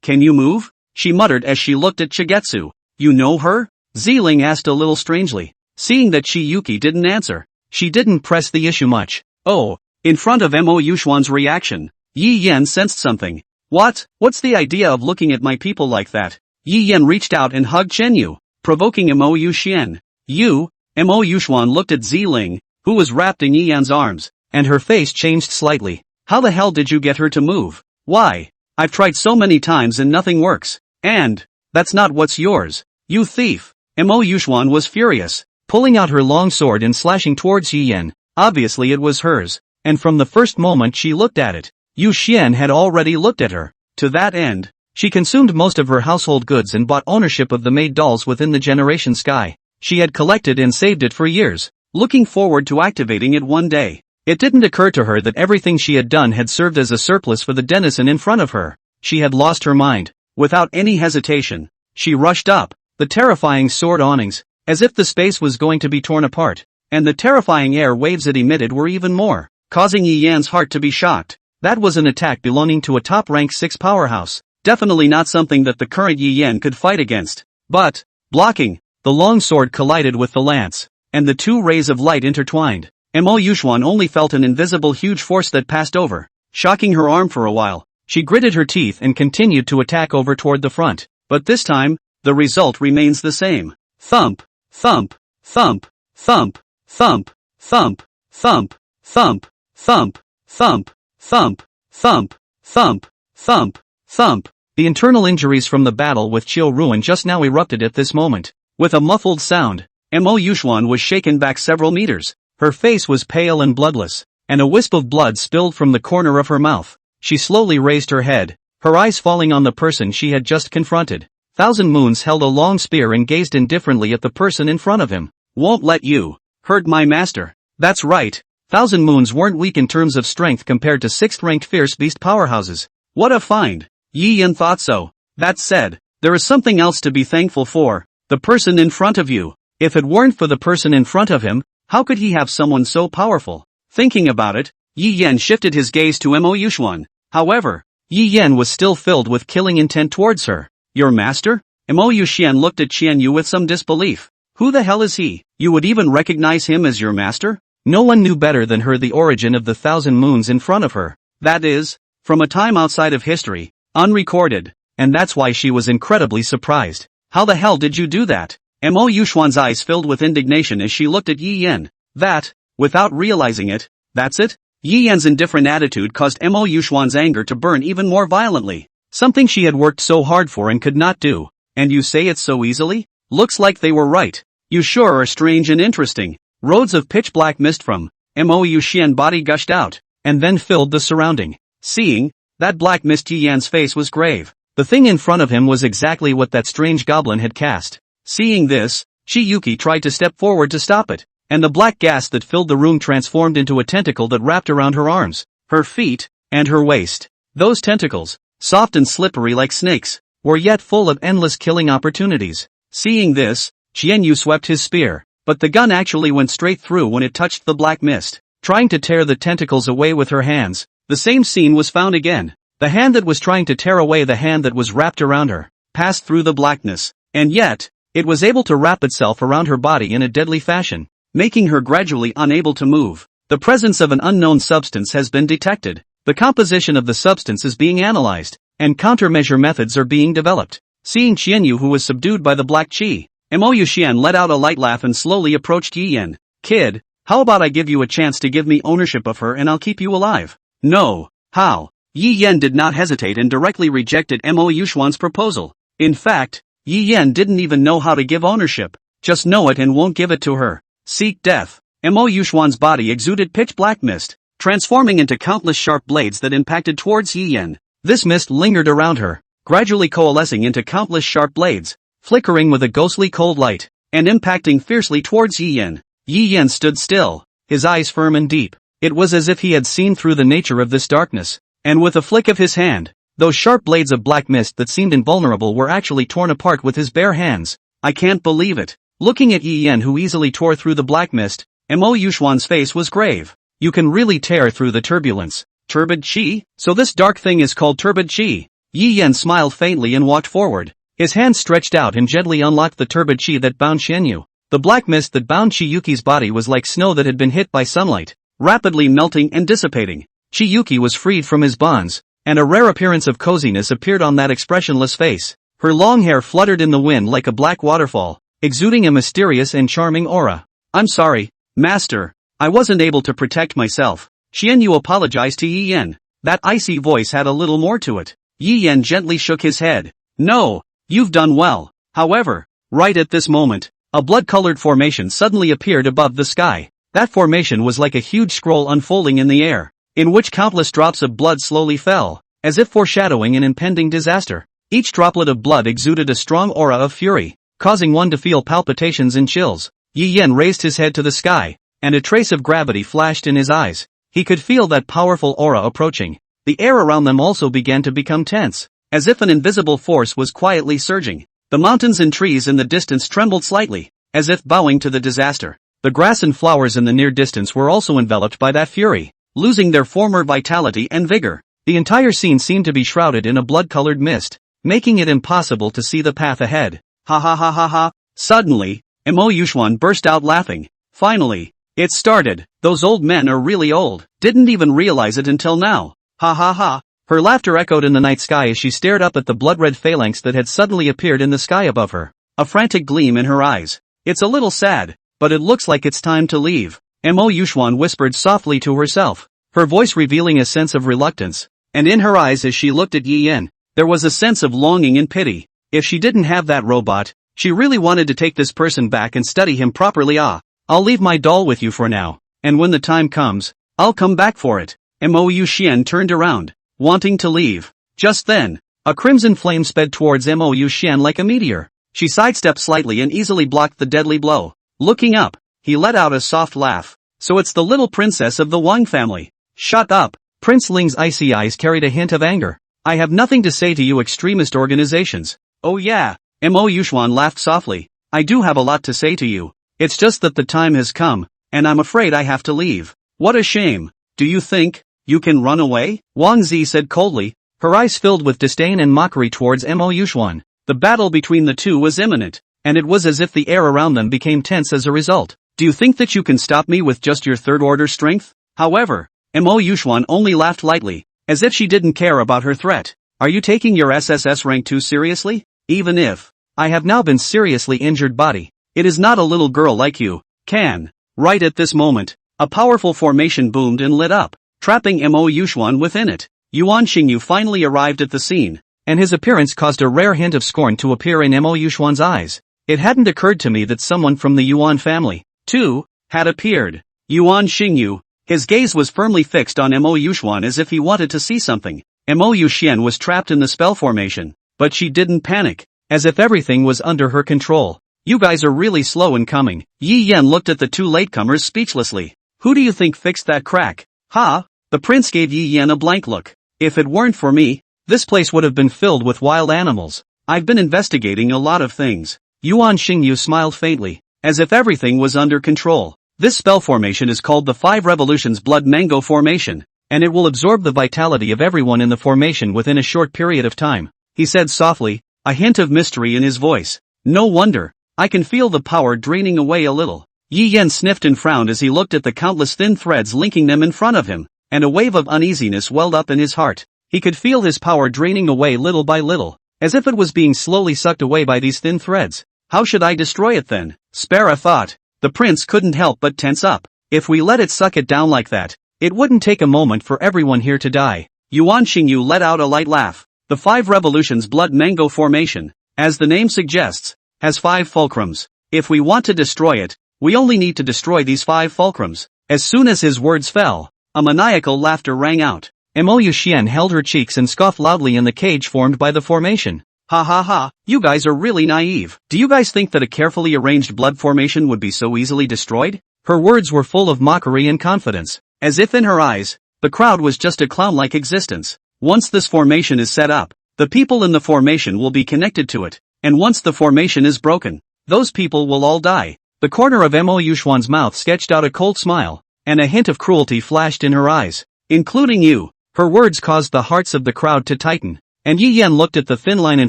Can you move? She muttered as she looked at Shigetsu. You know her? Ziling asked a little strangely. Seeing that Shiyuki didn't answer, she didn't press the issue much. Oh, in front of Mo Yuxuan's reaction, Yi Yan sensed something. What's the idea of looking at my people like that? Yi Yan reached out and hugged Chenyu, provoking Mo Yuxian. Mo Yuxuan looked at Ziling, who was wrapped in Yi Yan's arms, and her face changed slightly. How the hell did you get her to move? Why? I've tried so many times and nothing works. And, that's not what's yours. You thief. Mo Yuxuan was furious, pulling out her long sword and slashing towards Yi Yan. Obviously it was hers, and from the first moment she looked at it, Yu Xian had already looked at her. To that end, she consumed most of her household goods and bought ownership of the maid dolls within the Generation Sky. She had collected and saved it for years, looking forward to activating it one day. It didn't occur to her that everything she had done had served as a surplus for the denizen in front of her. She had lost her mind. Without any hesitation, she rushed up, the terrifying sword awnings, as if the space was going to be torn apart, and the terrifying air waves it emitted were even more, causing Yi Yan's heart to be shocked. That was an attack belonging to a top-rank 6 powerhouse, definitely not something that the current Yi Yan could fight against. But, blocking, the long sword collided with the lance, and the two rays of light intertwined. Mo Yuxuan only felt an invisible huge force that passed over, shocking her arm for a while. She gritted her teeth and continued to attack over toward the front, but this time, the result remains the same. Thump, thump, thump, thump, thump, thump, thump, thump, thump, thump, thump, thump, thump, thump, thump. The internal injuries from the battle with Chiu Ruin just now erupted at this moment. With a muffled sound, Mo Yuxuan was shaken back several meters. Her face was pale and bloodless, and a wisp of blood spilled from the corner of her mouth. She slowly raised her head, her eyes falling on the person she had just confronted. Thousand Moons held a long spear and gazed indifferently at the person in front of him. Won't let you hurt my master. That's right. Thousand Moons weren't weak in terms of strength compared to 6th-ranked fierce beast powerhouses. What a find. Yi Yan thought so. That said, there is something else to be thankful for. The person in front of you. If it weren't for the person in front of him, how could he have someone so powerful? Thinking about it, Yi Yan shifted his gaze to Mo Yuxuan. However, Yi Yan was still filled with killing intent towards her. Your master? Mo Yuxian looked at Qianyu with some disbelief. Who the hell is he? You would even recognize him as your master? No one knew better than her the origin of the Thousand Moons in front of her. That is, from a time outside of history, unrecorded, and that's why she was incredibly surprised. How the hell did you do that? Mo Yuxuan's eyes filled with indignation as she looked at Yi Yan. That, without realizing it, that's it? Yi Yan's indifferent attitude caused Mo Yuxuan's anger to burn even more violently. Something she had worked so hard for and could not do. And you say it so easily? Looks like they were right. You sure are strange and interesting. Roads of pitch black mist from Mo Yuxian body gushed out, and then filled the surrounding. Seeing that black mist, Yi Yan's face was grave. The thing in front of him was exactly what that strange goblin had cast. Seeing this, Shiyuki tried to step forward to stop it, and the black gas that filled the room transformed into a tentacle that wrapped around her arms, her feet, and her waist. Those tentacles, soft and slippery like snakes, were yet full of endless killing opportunities. Seeing this, Qianyu swept his spear, but the gun actually went straight through when it touched the black mist, trying to tear the tentacles away with her hands. The same scene was found again. The hand that was trying to tear away the hand that was wrapped around her, passed through the blackness, and yet, it was able to wrap itself around her body in a deadly fashion, making her gradually unable to move. The presence of an unknown substance has been detected. The composition of the substance is being analyzed, and countermeasure methods are being developed. Seeing Qianyu, who was subdued by the black qi, Mo Yuxian let out a light laugh and slowly approached Yi Yan. Kid, how about I give you a chance to give me ownership of her and I'll keep you alive? No. How? Yi Yan did not hesitate and directly rejected Mo Yuxuan's proposal. In fact, Yi Yan didn't even know how to give ownership. Just know it and won't give it to her. Seek death. Mo Yuxuan's body exuded pitch black mist, transforming into countless sharp blades that impacted towards Yi Yan. This mist lingered around her, gradually coalescing into countless sharp blades, flickering with a ghostly cold light, and impacting fiercely towards Yi Yan. Yi Yan stood still, his eyes firm and deep. It was as if he had seen through the nature of this darkness, and with a flick of his hand, those sharp blades of black mist that seemed invulnerable were actually torn apart with his bare hands. I can't believe it. Looking at Yi Yan, who easily tore through the black mist, Mo Yuxuan's face was grave. You can really tear through the turbulence. Turbid Qi? So this dark thing is called Turbid Qi. Yi Yan smiled faintly and walked forward. His hand stretched out and gently unlocked the turbid chi that bound Xianyu. The black mist that bound Chiyuki's body was like snow that had been hit by sunlight, rapidly melting and dissipating. Chiyuki was freed from his bonds, and a rare appearance of coziness appeared on that expressionless face. Her long hair fluttered in the wind like a black waterfall, exuding a mysterious and charming aura. "I'm sorry, master. I wasn't able to protect myself." Xianyu apologized to Yi Yan. That icy voice had a little more to it. Yi Yan gently shook his head. "No, you've done well." However, right at this moment, a blood-colored formation suddenly appeared above the sky. That formation was like a huge scroll unfolding in the air, in which countless drops of blood slowly fell, as if foreshadowing an impending disaster. Each droplet of blood exuded a strong aura of fury, causing one to feel palpitations and chills. Yi Yan raised his head to the sky, and a trace of gravity flashed in his eyes. He could feel that powerful aura approaching. The air around them also began to become tense, as if an invisible force was quietly surging. The mountains and trees in the distance trembled slightly, as if bowing to the disaster. The grass and flowers in the near distance were also enveloped by that fury, losing their former vitality and vigor. The entire scene seemed to be shrouded in a blood-colored mist, making it impossible to see the path ahead. Ha ha ha ha ha. Suddenly, Mo Yuxuan burst out laughing. Finally, it started. Those old men are really old. Didn't even realize it until now. Ha ha ha. Her laughter echoed in the night sky as she stared up at the blood-red phalanx that had suddenly appeared in the sky above her. A frantic gleam in her eyes. "It's a little sad, but it looks like it's time to leave," Mo Yuxuan whispered softly to herself, her voice revealing a sense of reluctance. And in her eyes as she looked at Yi Yan, there was a sense of longing and pity. If she didn't have that robot, she really wanted to take this person back and study him properly. "I'll leave my doll with you for now, and when the time comes, I'll come back for it." Mo Yuxian turned around, wanting to leave. Just then, a crimson flame sped towards Mo Yuxian like a meteor. She sidestepped slightly and easily blocked the deadly blow. Looking up, he let out a soft laugh. "So it's the little princess of the Wang family." "Shut up." Prince Ling's icy eyes carried a hint of anger. "I have nothing to say to you extremist organizations." "Oh yeah," Mo Yuxuan laughed softly. "I do have a lot to say to you. It's just that the time has come, and I'm afraid I have to leave." "What a shame. Do you think you can run away?" Wang Zi said coldly, her eyes filled with disdain and mockery towards Mo Yuxuan. The battle between the two was imminent, and it was as if the air around them became tense as a result. "Do you think that you can stop me with just your third-order strength?" However, Mo Yuxuan only laughed lightly, as if she didn't care about her threat. "Are you taking your SSS rank too seriously? Even if I have now been seriously injured body, it is not a little girl like you can." Right at this moment, a powerful formation boomed and lit up, trapping Mo Yuxuan within it. Yuan Xingyu finally arrived at the scene, and his appearance caused a rare hint of scorn to appear in Mo Yuxuan's eyes. It hadn't occurred to me that someone from the Yuan family, too, had appeared. Yuan Xingyu. His gaze was firmly fixed on Mo Yuxuan as if he wanted to see something. Mo Yuxian was trapped in the spell formation, but she didn't panic, as if everything was under her control. "You guys are really slow in coming." Yi Yan looked at the two latecomers speechlessly. "Who do you think fixed that crack?" "Ha?" The prince gave Yi Yan a blank look. "If it weren't for me, this place would have been filled with wild animals. I've been investigating a lot of things." Yuan Xingyu smiled faintly, as if everything was under control. "This spell formation is called the Five Revolutions Blood Mango Formation, and it will absorb the vitality of everyone in the formation within a short period of time," he said softly, a hint of mystery in his voice. "No wonder. I can feel the power draining away a little." Yi Yan sniffed and frowned as he looked at the countless thin threads linking them in front of him, and a wave of uneasiness welled up in his heart. He could feel his power draining away little by little, as if it was being slowly sucked away by these thin threads. "How should I destroy it then?" spare a thought. The prince couldn't help but tense up. If we let it suck it down like that, it wouldn't take a moment for everyone here to die. Yuan Xingyu let out a light laugh. "The Five Revolutions Blood Mango Formation, as the name suggests, has 5 fulcrums. If we want to destroy it, we only need to destroy these 5 fulcrums." As soon as his words fell, a maniacal laughter rang out. Mo Yuxian held her cheeks and scoffed loudly in the cage formed by the formation. "Ha ha ha, you guys are really naive. Do you guys think that a carefully arranged blood formation would be so easily destroyed?" Her words were full of mockery and confidence, as if in her eyes, the crowd was just a clown-like existence. "Once this formation is set up, the people in the formation will be connected to it, and once the formation is broken, those people will all die." The corner of Mo Yuxuan's mouth sketched out a cold smile, and a hint of cruelty flashed in her eyes. "Including you." Her words caused the hearts of the crowd to tighten. And Yi Yan looked at the thin line in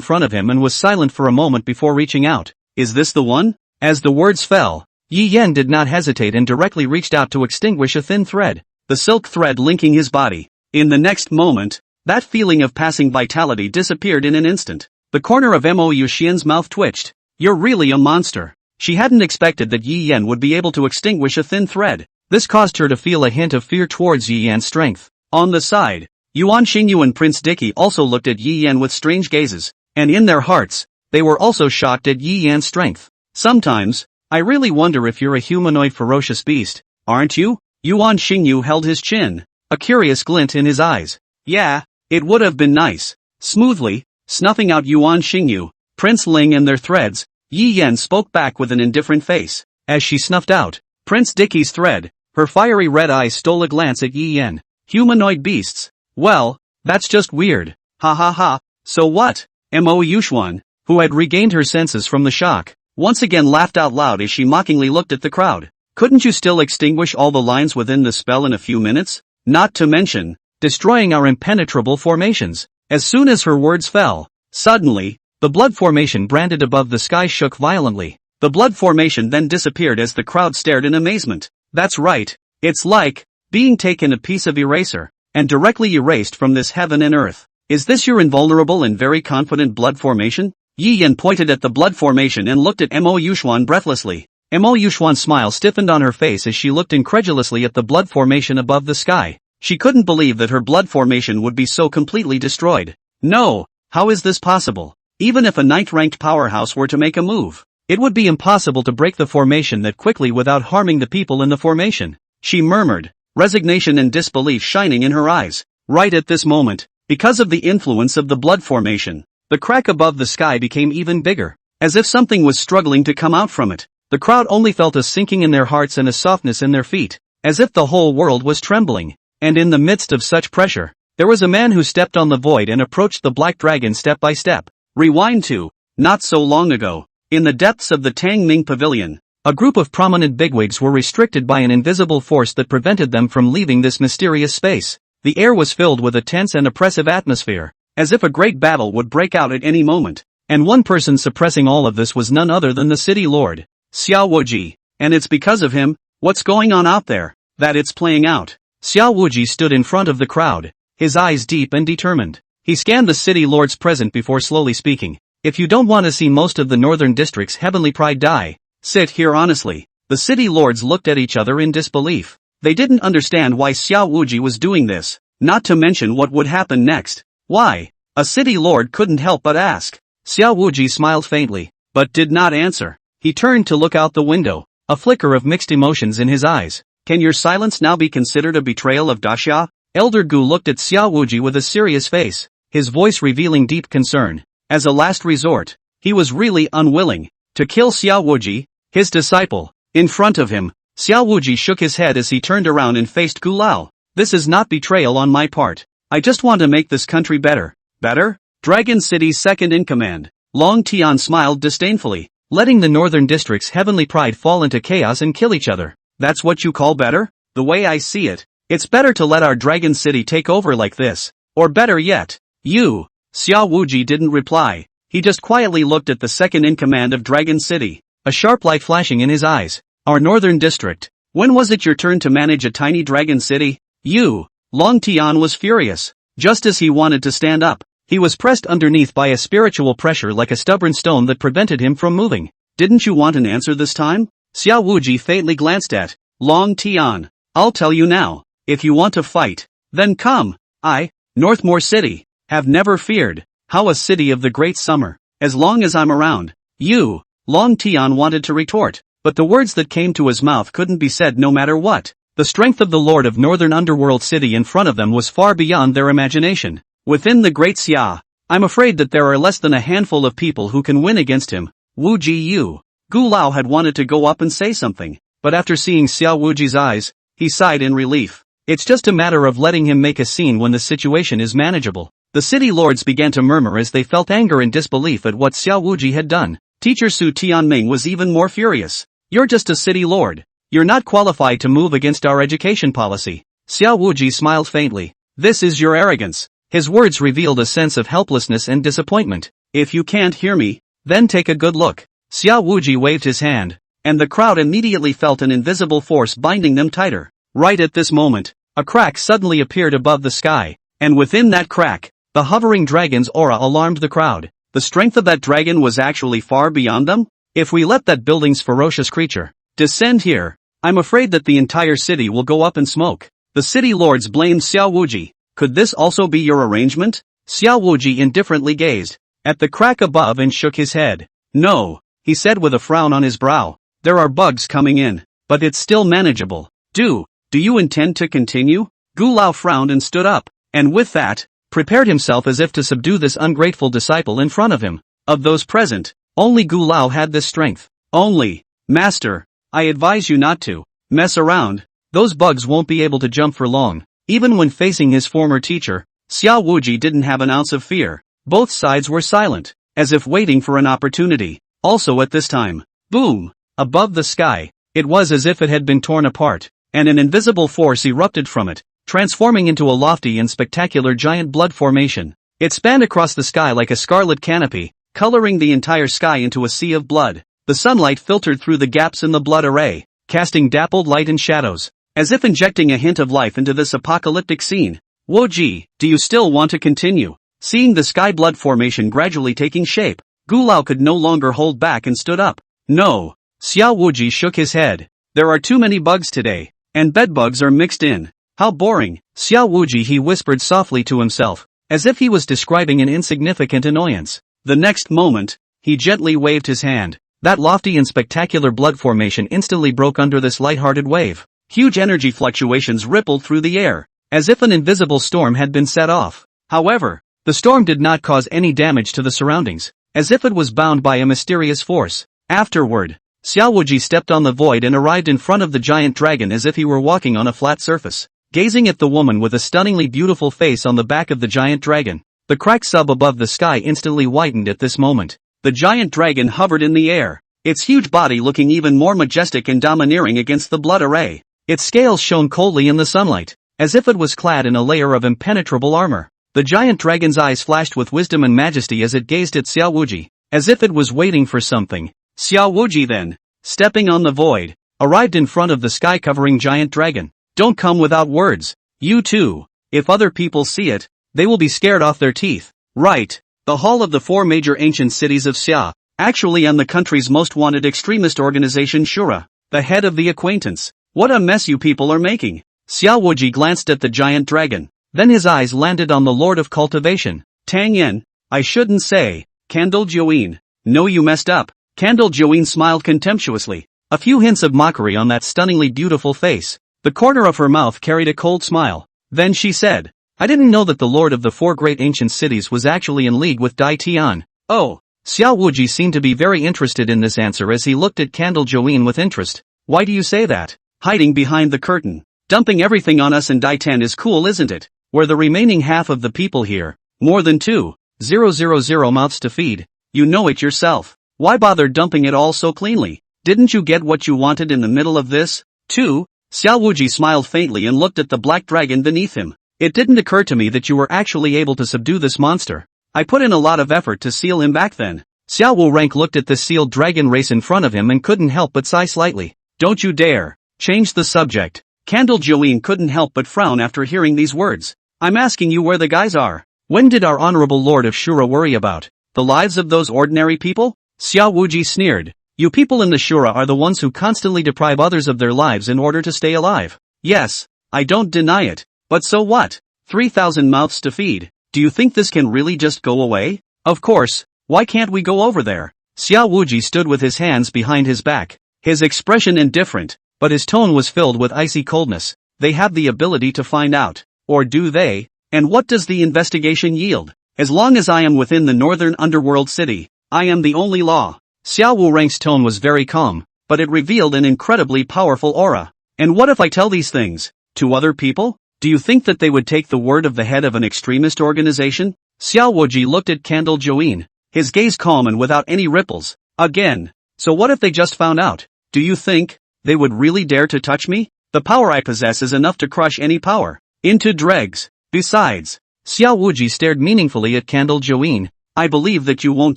front of him and was silent for a moment before reaching out. Is this the one? As the words fell, Yi Yan did not hesitate and directly reached out to extinguish a thin thread, the silk thread linking his body. In the next moment, that feeling of passing vitality disappeared in an instant. The corner of Mo Yuxian's mouth twitched. You're really a monster. She hadn't expected that Yi Yan would be able to extinguish a thin thread. This caused her to feel a hint of fear towards Yi Yan's strength. On the side, Yuan Xingyu and Prince Dicky also looked at Yi Yan with strange gazes, and in their hearts, they were also shocked at Yi Yan's strength. Sometimes, I really wonder if you're a humanoid ferocious beast, aren't you? Yuan Xingyu held his chin, a curious glint in his eyes. Yeah, it would have been nice. Smoothly, snuffing out Yuan Xingyu, Prince Ling and their threads, Yi Yan spoke back with an indifferent face. As she snuffed out Prince Dicky's thread, her fiery red eyes stole a glance at Yi Yan. Humanoid beasts? Well, that's just weird. Ha ha ha. So what? Mo Yuxuan, who had regained her senses from the shock, once again laughed out loud as she mockingly looked at the crowd. Couldn't you still extinguish all the lines within the spell in a few minutes? Not to mention, destroying our impenetrable formations. As soon as her words fell, suddenly, the blood formation branded above the sky shook violently. The blood formation then disappeared as the crowd stared in amazement. That's right, it's like being taken a piece of eraser, and directly erased from this heaven and earth. Is this your invulnerable and very confident blood formation? Yi Yan pointed at the blood formation and looked at Mo Yuxuan breathlessly. Mo Yuxuan's smile stiffened on her face as she looked incredulously at the blood formation above the sky. She couldn't believe that her blood formation would be so completely destroyed. No, how is this possible? Even if a 9th-ranked powerhouse were to make a move, it would be impossible to break the formation that quickly without harming the people in the formation. She murmured, resignation and disbelief shining in her eyes. Right at this moment, because of the influence of the blood formation, the crack above the sky became even bigger, as if something was struggling to come out from it. The crowd only felt a sinking in their hearts and a softness in their feet, as if the whole world was trembling. And in the midst of such pressure, there was a man who stepped on the void and approached the black dragon step by step. Rewind to, not so long ago, in the depths of the Tang Ming Pavilion, a group of prominent bigwigs were restricted by an invisible force that prevented them from leaving this mysterious space. The air was filled with a tense and oppressive atmosphere, as if a great battle would break out at any moment. And one person suppressing all of this was none other than the city lord, Xiao Wuji. And it's because of him, what's going on out there, that it's playing out. Xiao Wuji stood in front of the crowd, his eyes deep and determined. He scanned the city lords present before slowly speaking. If you don't want to see most of the northern district's heavenly pride die, sit here honestly. The city lords looked at each other in disbelief. They didn't understand why Xiao Wuji was doing this, not to mention what would happen next. Why? A city lord couldn't help but ask. Xiao Wuji smiled faintly, but did not answer. He turned to look out the window, a flicker of mixed emotions in his eyes. Can your silence now be considered a betrayal of Daxia? Elder Gu looked at Xiao Wuji with a serious face, his voice revealing deep concern. As a last resort, he was really unwilling to kill Xiao Wuji, his disciple. In front of him, Xiao Wuji shook his head as he turned around and faced Gu Lao. This is not betrayal on my part. I just want to make this country better. Better? Dragon City's second in command. Long Tian smiled disdainfully, letting the northern district's heavenly pride fall into chaos and kill each other. That's what you call better? The way I see it, it's better to let our Dragon City take over like this. Or better yet, you. Xiao Wuji didn't reply. He just quietly looked at the second in command of Dragon City, a sharp light flashing in his eyes. Our northern district. When was it your turn to manage a tiny dragon city? You. Long Tian was furious. Just as he wanted to stand up, he was pressed underneath by a spiritual pressure like a stubborn stone that prevented him from moving. Didn't you want an answer this time? Xiao Wuji faintly glanced at Long Tian. I'll tell you now. If you want to fight, then come. I, Northmore City, have never feared. How a city of the great summer. As long as I'm around. You. Long Tian wanted to retort, but the words that came to his mouth couldn't be said no matter what. The strength of the Lord of Northern Underworld City in front of them was far beyond their imagination. Within the Great Xia, I'm afraid that there are less than a handful of people who can win against him. Wu Ji Yu. Gu Lao had wanted to go up and say something, but after seeing Xiao Wuji's eyes, he sighed in relief. It's just a matter of letting him make a scene when the situation is manageable. The city lords began to murmur as they felt anger and disbelief at what Xiao Wuji had done. Teacher Su Tianming was even more furious. You're just a city lord. You're not qualified to move against our education policy. Xiao Wuji smiled faintly. This is your arrogance. His words revealed a sense of helplessness and disappointment. If you can't hear me, then take a good look. Xiao Wuji waved his hand, and the crowd immediately felt an invisible force binding them tighter. Right at this moment, a crack suddenly appeared above the sky, and within that crack, the hovering dragon's aura alarmed the crowd. The strength of that dragon was actually far beyond them? If we let that building's ferocious creature descend here, I'm afraid that the entire city will go up in smoke. The city lords blamed Xiao Wuji. Could this also be your arrangement? Xiao Wuji indifferently gazed at the crack above and shook his head. No, he said with a frown on his brow. There are bugs coming in, but it's still manageable. Do you intend to continue? Gu Lao frowned and stood up, and with that, prepared himself as if to subdue this ungrateful disciple in front of him. Of those present, only Gu Lao had this strength. Only, Master, I advise you not to mess around. Those bugs won't be able to jump for long. Even when facing his former teacher, Xiao Wuji didn't have an ounce of fear. Both sides were silent, as if waiting for an opportunity. Also at this time, boom! Above the sky, it was as if it had been torn apart, and an invisible force erupted from it, transforming into a lofty and spectacular giant blood formation. It spanned across the sky like a scarlet canopy, coloring the entire sky into a sea of blood. The sunlight filtered through the gaps in the blood array, casting dappled light and shadows, as if injecting a hint of life into this apocalyptic scene. Woji, do you still want to continue? Seeing the sky blood formation gradually taking shape, Gu Lao could no longer hold back and stood up. No. Xiao Wuji shook his head. There are too many bugs today, and bedbugs are mixed in. How boring. Xiao Wuji, he whispered softly to himself, as if he was describing an insignificant annoyance. The next moment, he gently waved his hand. That lofty and spectacular blood formation instantly broke under this light-hearted wave. Huge energy fluctuations rippled through the air, as if an invisible storm had been set off. However, the storm did not cause any damage to the surroundings, as if it was bound by a mysterious force. Afterward, Xiao Wuji stepped on the void and arrived in front of the giant dragon as if he were walking on a flat surface. Gazing at the woman with a stunningly beautiful face on the back of the giant dragon, the cracked sub above the sky instantly whitened at this moment. The giant dragon hovered in the air, its huge body looking even more majestic and domineering against the blood array. Its scales shone coldly in the sunlight, as if it was clad in a layer of impenetrable armor. The giant dragon's eyes flashed with wisdom and majesty as it gazed at Xiao Wuji, as if it was waiting for something. Xiao Wuji then, stepping on the void, arrived in front of the sky-covering giant dragon. Don't come without words. You too. If other people see it, they will be scared off their teeth. Right. The hall of the four major ancient cities of Xia. Actually I'm the country's most wanted extremist organization Shura. The head of the acquaintance. What a mess you people are making. Xiao Wuji glanced at the giant dragon. Then his eyes landed on the Lord of Cultivation. Tang Yen. I shouldn't say. Candle Join. No, you messed up. Candle Join smiled contemptuously. A few hints of mockery on that stunningly beautiful face. The corner of her mouth carried a cold smile. Then she said, I didn't know that the Lord of the four great ancient cities was actually in league with Dai Tian. Oh. Xiao Wuji seemed to be very interested in this answer as he looked at Candle Join with interest. Why do you say that? Hiding behind the curtain. Dumping everything on us and Dai Tian is cool, isn't it? We're the remaining half of the people here. More than 2,000 mouths to feed. You know it yourself. Why bother dumping it all so cleanly? Didn't you get what you wanted in the middle of this? Xiao Wuji smiled faintly and looked at the black dragon beneath him. It didn't occur to me that you were actually able to subdue this monster. I put in a lot of effort to seal him back then. Xiao Wurank looked at the sealed dragon race in front of him and couldn't help but sigh slightly. Don't you dare. Change the subject. Candle Join couldn't help but frown after hearing these words. I'm asking you where the guys are. When did our honorable Lord of Shura worry about the lives of those ordinary people? Xiao Wuji sneered. You people in the Shura are the ones who constantly deprive others of their lives in order to stay alive. Yes, I don't deny it. But so what? 3,000 mouths to feed. Do you think this can really just go away? Of course. Why can't we go over there? Xiao Wuji stood with his hands behind his back, his expression indifferent, but his tone was filled with icy coldness. They have the ability to find out. Or do they? And what does the investigation yield? As long as I am within the northern underworld city, I am the only law. Xiao Wurank's tone was very calm, but it revealed an incredibly powerful aura. And what if I tell these things to other people? Do you think that they would take the word of the head of an extremist organization? Xiao Wuji looked at Candle Join, his gaze calm and without any ripples. Again. So what if they just found out? Do you think they would really dare to touch me? The power I possess is enough to crush any power into dregs. Besides, Xiao Wuji stared meaningfully at Candle Join. I believe that you won't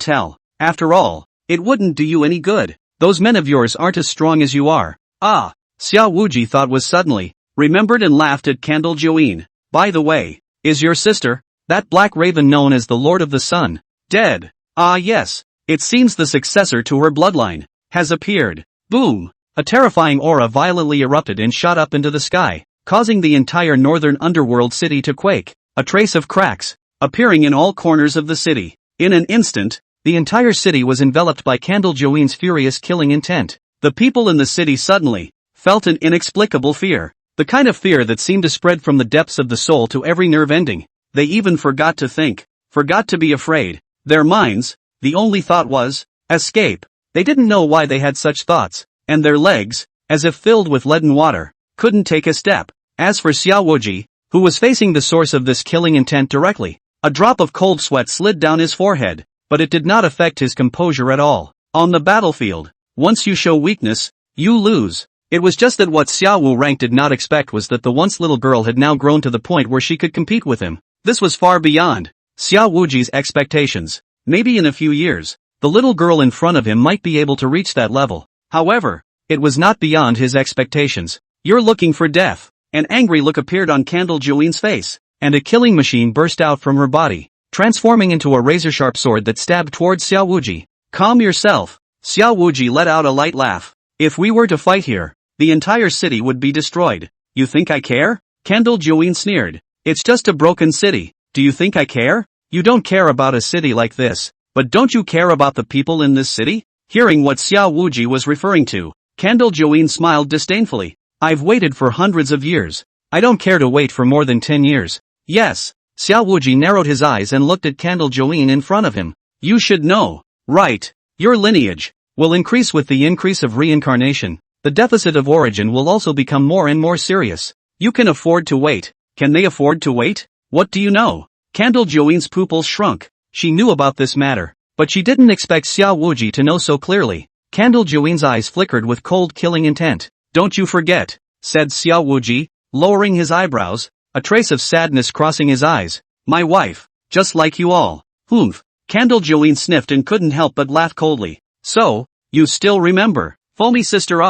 tell. After all, it wouldn't do you any good. Those men of yours aren't as strong as you are. Ah, Xiao Wuji thought was suddenly, remembered and laughed at Candle Join. By the way, is your sister, that black raven known as the Lord of the Sun, dead? Ah yes, it seems the successor to her bloodline has appeared. Boom! A terrifying aura violently erupted and shot up into the sky, causing the entire northern underworld city to quake. A trace of cracks appearing in all corners of the city. In an instant, the entire city was enveloped by Candle Join's furious killing intent. The people in the city suddenly felt an inexplicable fear, the kind of fear that seemed to spread from the depths of the soul to every nerve ending. They even forgot to think, forgot to be afraid. Their minds, the only thought was, escape. They didn't know why they had such thoughts, and their legs, as if filled with leaden water, couldn't take a step. As for Xiao Wuji, who was facing the source of this killing intent directly, a drop of cold sweat slid down his forehead, but it did not affect his composure at all. On the battlefield, once you show weakness, you lose. It was just that what Xiao Wu Rank did not expect was that the once little girl had now grown to the point where she could compete with him. This was far beyond Xiao Wuji's expectations. Maybe in a few years, the little girl in front of him might be able to reach that level. However, it was not beyond his expectations. You're looking for death. An angry look appeared on Candle Join's face, and a killing machine burst out from her body, transforming into a razor-sharp sword that stabbed towards Xiao Wuji. Calm yourself. Xiao Wuji let out a light laugh. If we were to fight here, the entire city would be destroyed. You think I care? Candle Join sneered. It's just a broken city. Do you think I care? You don't care about a city like this, but don't you care about the people in this city? Hearing what Xiao Wuji was referring to, Candle Join smiled disdainfully. I've waited for hundreds of years. I don't care to wait for more than 10 years. Yes. Xiao Wuji narrowed his eyes and looked at Candle Join in front of him. You should know. Right. Your lineage will increase with the increase of reincarnation. The deficit of origin will also become more and more serious. You can afford to wait. Can they afford to wait? What do you know? Candle Join's pupils shrunk. She knew about this matter, but she didn't expect Xiao Wuji to know so clearly. Candle Join's eyes flickered with cold killing intent. Don't you forget, said Xiao Wuji, lowering his eyebrows, a trace of sadness crossing his eyes. My wife, just like you all. Humph. Candle Join sniffed and couldn't help but laugh coldly. So, you still remember. Foamy sister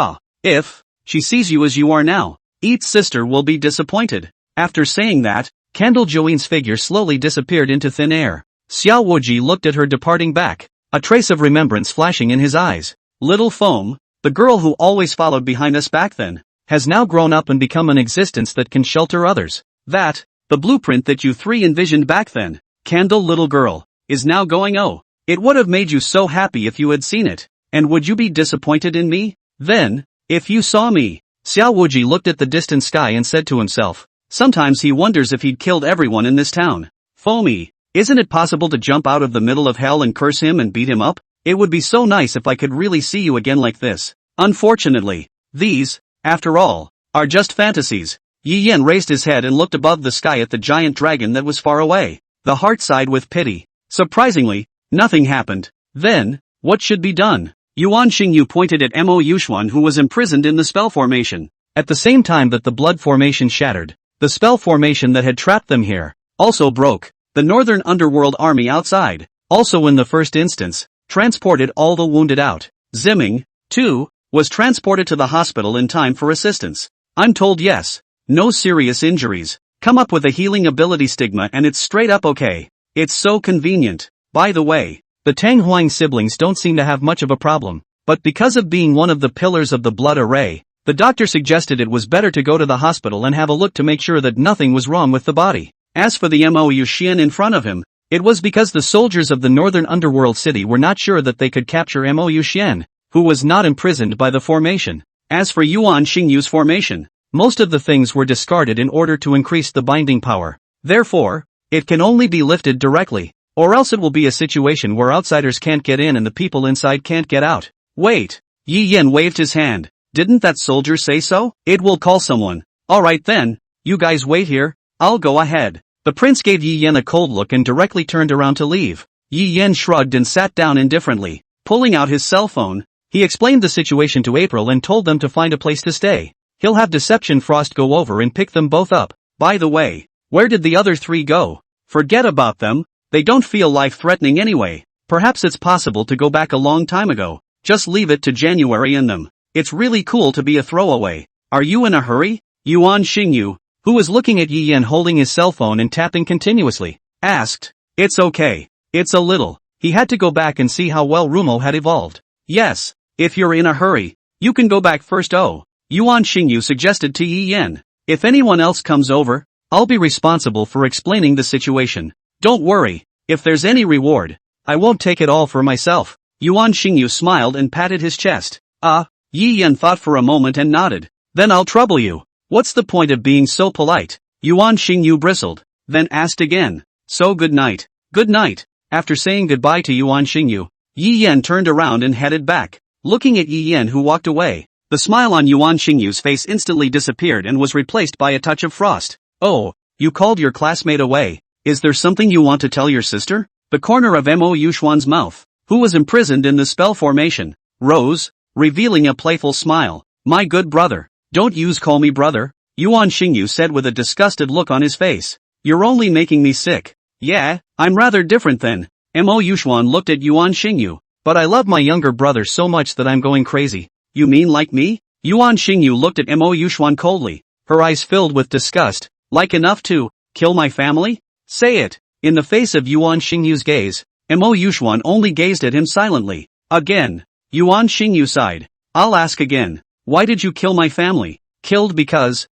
if she sees you as you are now, each sister will be disappointed. After saying that, Candle Join's figure slowly disappeared into thin air. Xiao Wuji looked at her departing back, a trace of remembrance flashing in his eyes. Little Foam, the girl who always followed behind us back then, has now grown up and become an existence that can shelter others. That, the blueprint that you three envisioned back then, Candle little girl, is now going. Oh, it would have made you so happy if you had seen it. And would you be disappointed in me? Then, if you saw me. Xiao Wuji looked at the distant sky and said to himself, sometimes he wonders if he'd killed everyone in this town. Foamy, isn't it possible to jump out of the middle of hell and curse him and beat him up? It would be so nice if I could really see you again like this. Unfortunately, these, after all, are just fantasies. Yi Yan raised his head and looked above the sky at the giant dragon that was far away. The heart sighed with pity. Surprisingly, nothing happened. Then, what should be done? Yuan Xingyu pointed at Mo Yuxuan who was imprisoned in the spell formation. At the same time that the blood formation shattered, the spell formation that had trapped them here also broke. The northern underworld army outside, also in the first instance, transported all the wounded out. Zimming, too, was transported to the hospital in time for assistance. I'm told yes. No serious injuries. Come up with a healing ability stigma and it's straight up okay. It's so convenient. By the way, the Tang Huang siblings don't seem to have much of a problem, but because of being one of the pillars of the blood array, the doctor suggested it was better to go to the hospital and have a look to make sure that nothing was wrong with the body. As for the Mo Yuxian in front of him, it was because the soldiers of the northern underworld city were not sure that they could capture Mo Yuxian, who was not imprisoned by the formation. As for Yuan Xingyu's formation, most of the things were discarded in order to increase the binding power. Therefore, it can only be lifted directly, or else it will be a situation where outsiders can't get in and the people inside can't get out. Wait, Yi Yan waved his hand. Didn't that soldier say so? It will call someone. Alright then, you guys wait here, I'll go ahead. The prince gave Yi Yan a cold look and directly turned around to leave. Yi Yan shrugged and sat down indifferently. Pulling out his cell phone, he explained the situation to April and told them to find a place to stay. He'll have Deception Frost go over and pick them both up. By the way, where did the other three go? Forget about them, they don't feel life-threatening anyway. Perhaps it's possible to go back a long time ago. Just leave it to January and them. It's really cool to be a throwaway. Are you in a hurry? Yuan Xingyu, who was looking at Yi Yan holding his cell phone and tapping continuously, asked. It's okay. It's a little. He had to go back and see how well Rumo had evolved. Yes, if you're in a hurry, you can go back first. Oh, Yuan Xingyu suggested to Yi Yan. If anyone else comes over, I'll be responsible for explaining the situation. Don't worry, if there's any reward, I won't take it all for myself. Yuan Xingyu smiled and patted his chest. Yi Yan thought for a moment and nodded. Then I'll trouble you. What's the point of being so polite? Yuan Xingyu bristled, then asked again. So good night. Good night. After saying goodbye to Yuan Xingyu, Yi Yan turned around and headed back, looking at Yi Yan who walked away. The smile on Yuan Xingyu's face instantly disappeared and was replaced by a touch of frost. Oh, you called your classmate away. Is there something you want to tell your sister? The corner of Mo Yushuan's mouth, who was imprisoned in the spell formation, rose, revealing a playful smile. My good brother. Don't call me brother, Yuan Xingyu said with a disgusted look on his face. You're only making me sick. Yeah, I'm rather different then. Mo Yushuan looked at Yuan Xingyu. But I love my younger brother so much that I'm going crazy. You mean like me? Yuan Xingyu looked at Mo Yushuan coldly, her eyes filled with disgust. Like enough to kill my family? Say it. In the face of Yuan Xingyu's gaze, Mo Yushuan only gazed at him silently. Again. Yuan Xingyu sighed. I'll ask again. Why did you kill my family? Killed because,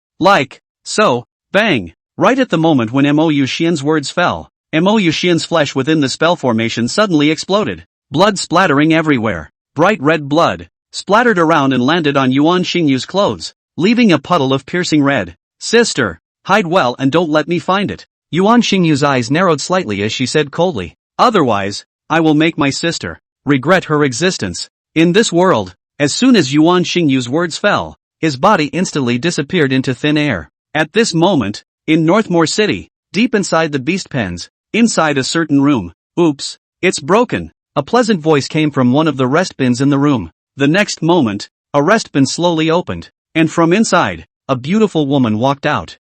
so, bang. Right at the moment when Mo Yushian's words fell, Mo Yushian's flesh within the spell formation suddenly exploded. Blood splattering everywhere. Bright red blood splattered around and landed on Yuan Xingyu's clothes, leaving a puddle of piercing red. Sister, hide well and don't let me find it. Yuan Xingyu's eyes narrowed slightly as she said coldly. Otherwise, I will make my sister regret her existence in this world. As soon as Yuan Xingyu's words fell, his body instantly disappeared into thin air. At this moment, in Northmore City, deep inside the beast pens, inside a certain room, oops, it's broken. A pleasant voice came from one of the rest bins in the room. The next moment, a rest bin slowly opened, and from inside, a beautiful woman walked out.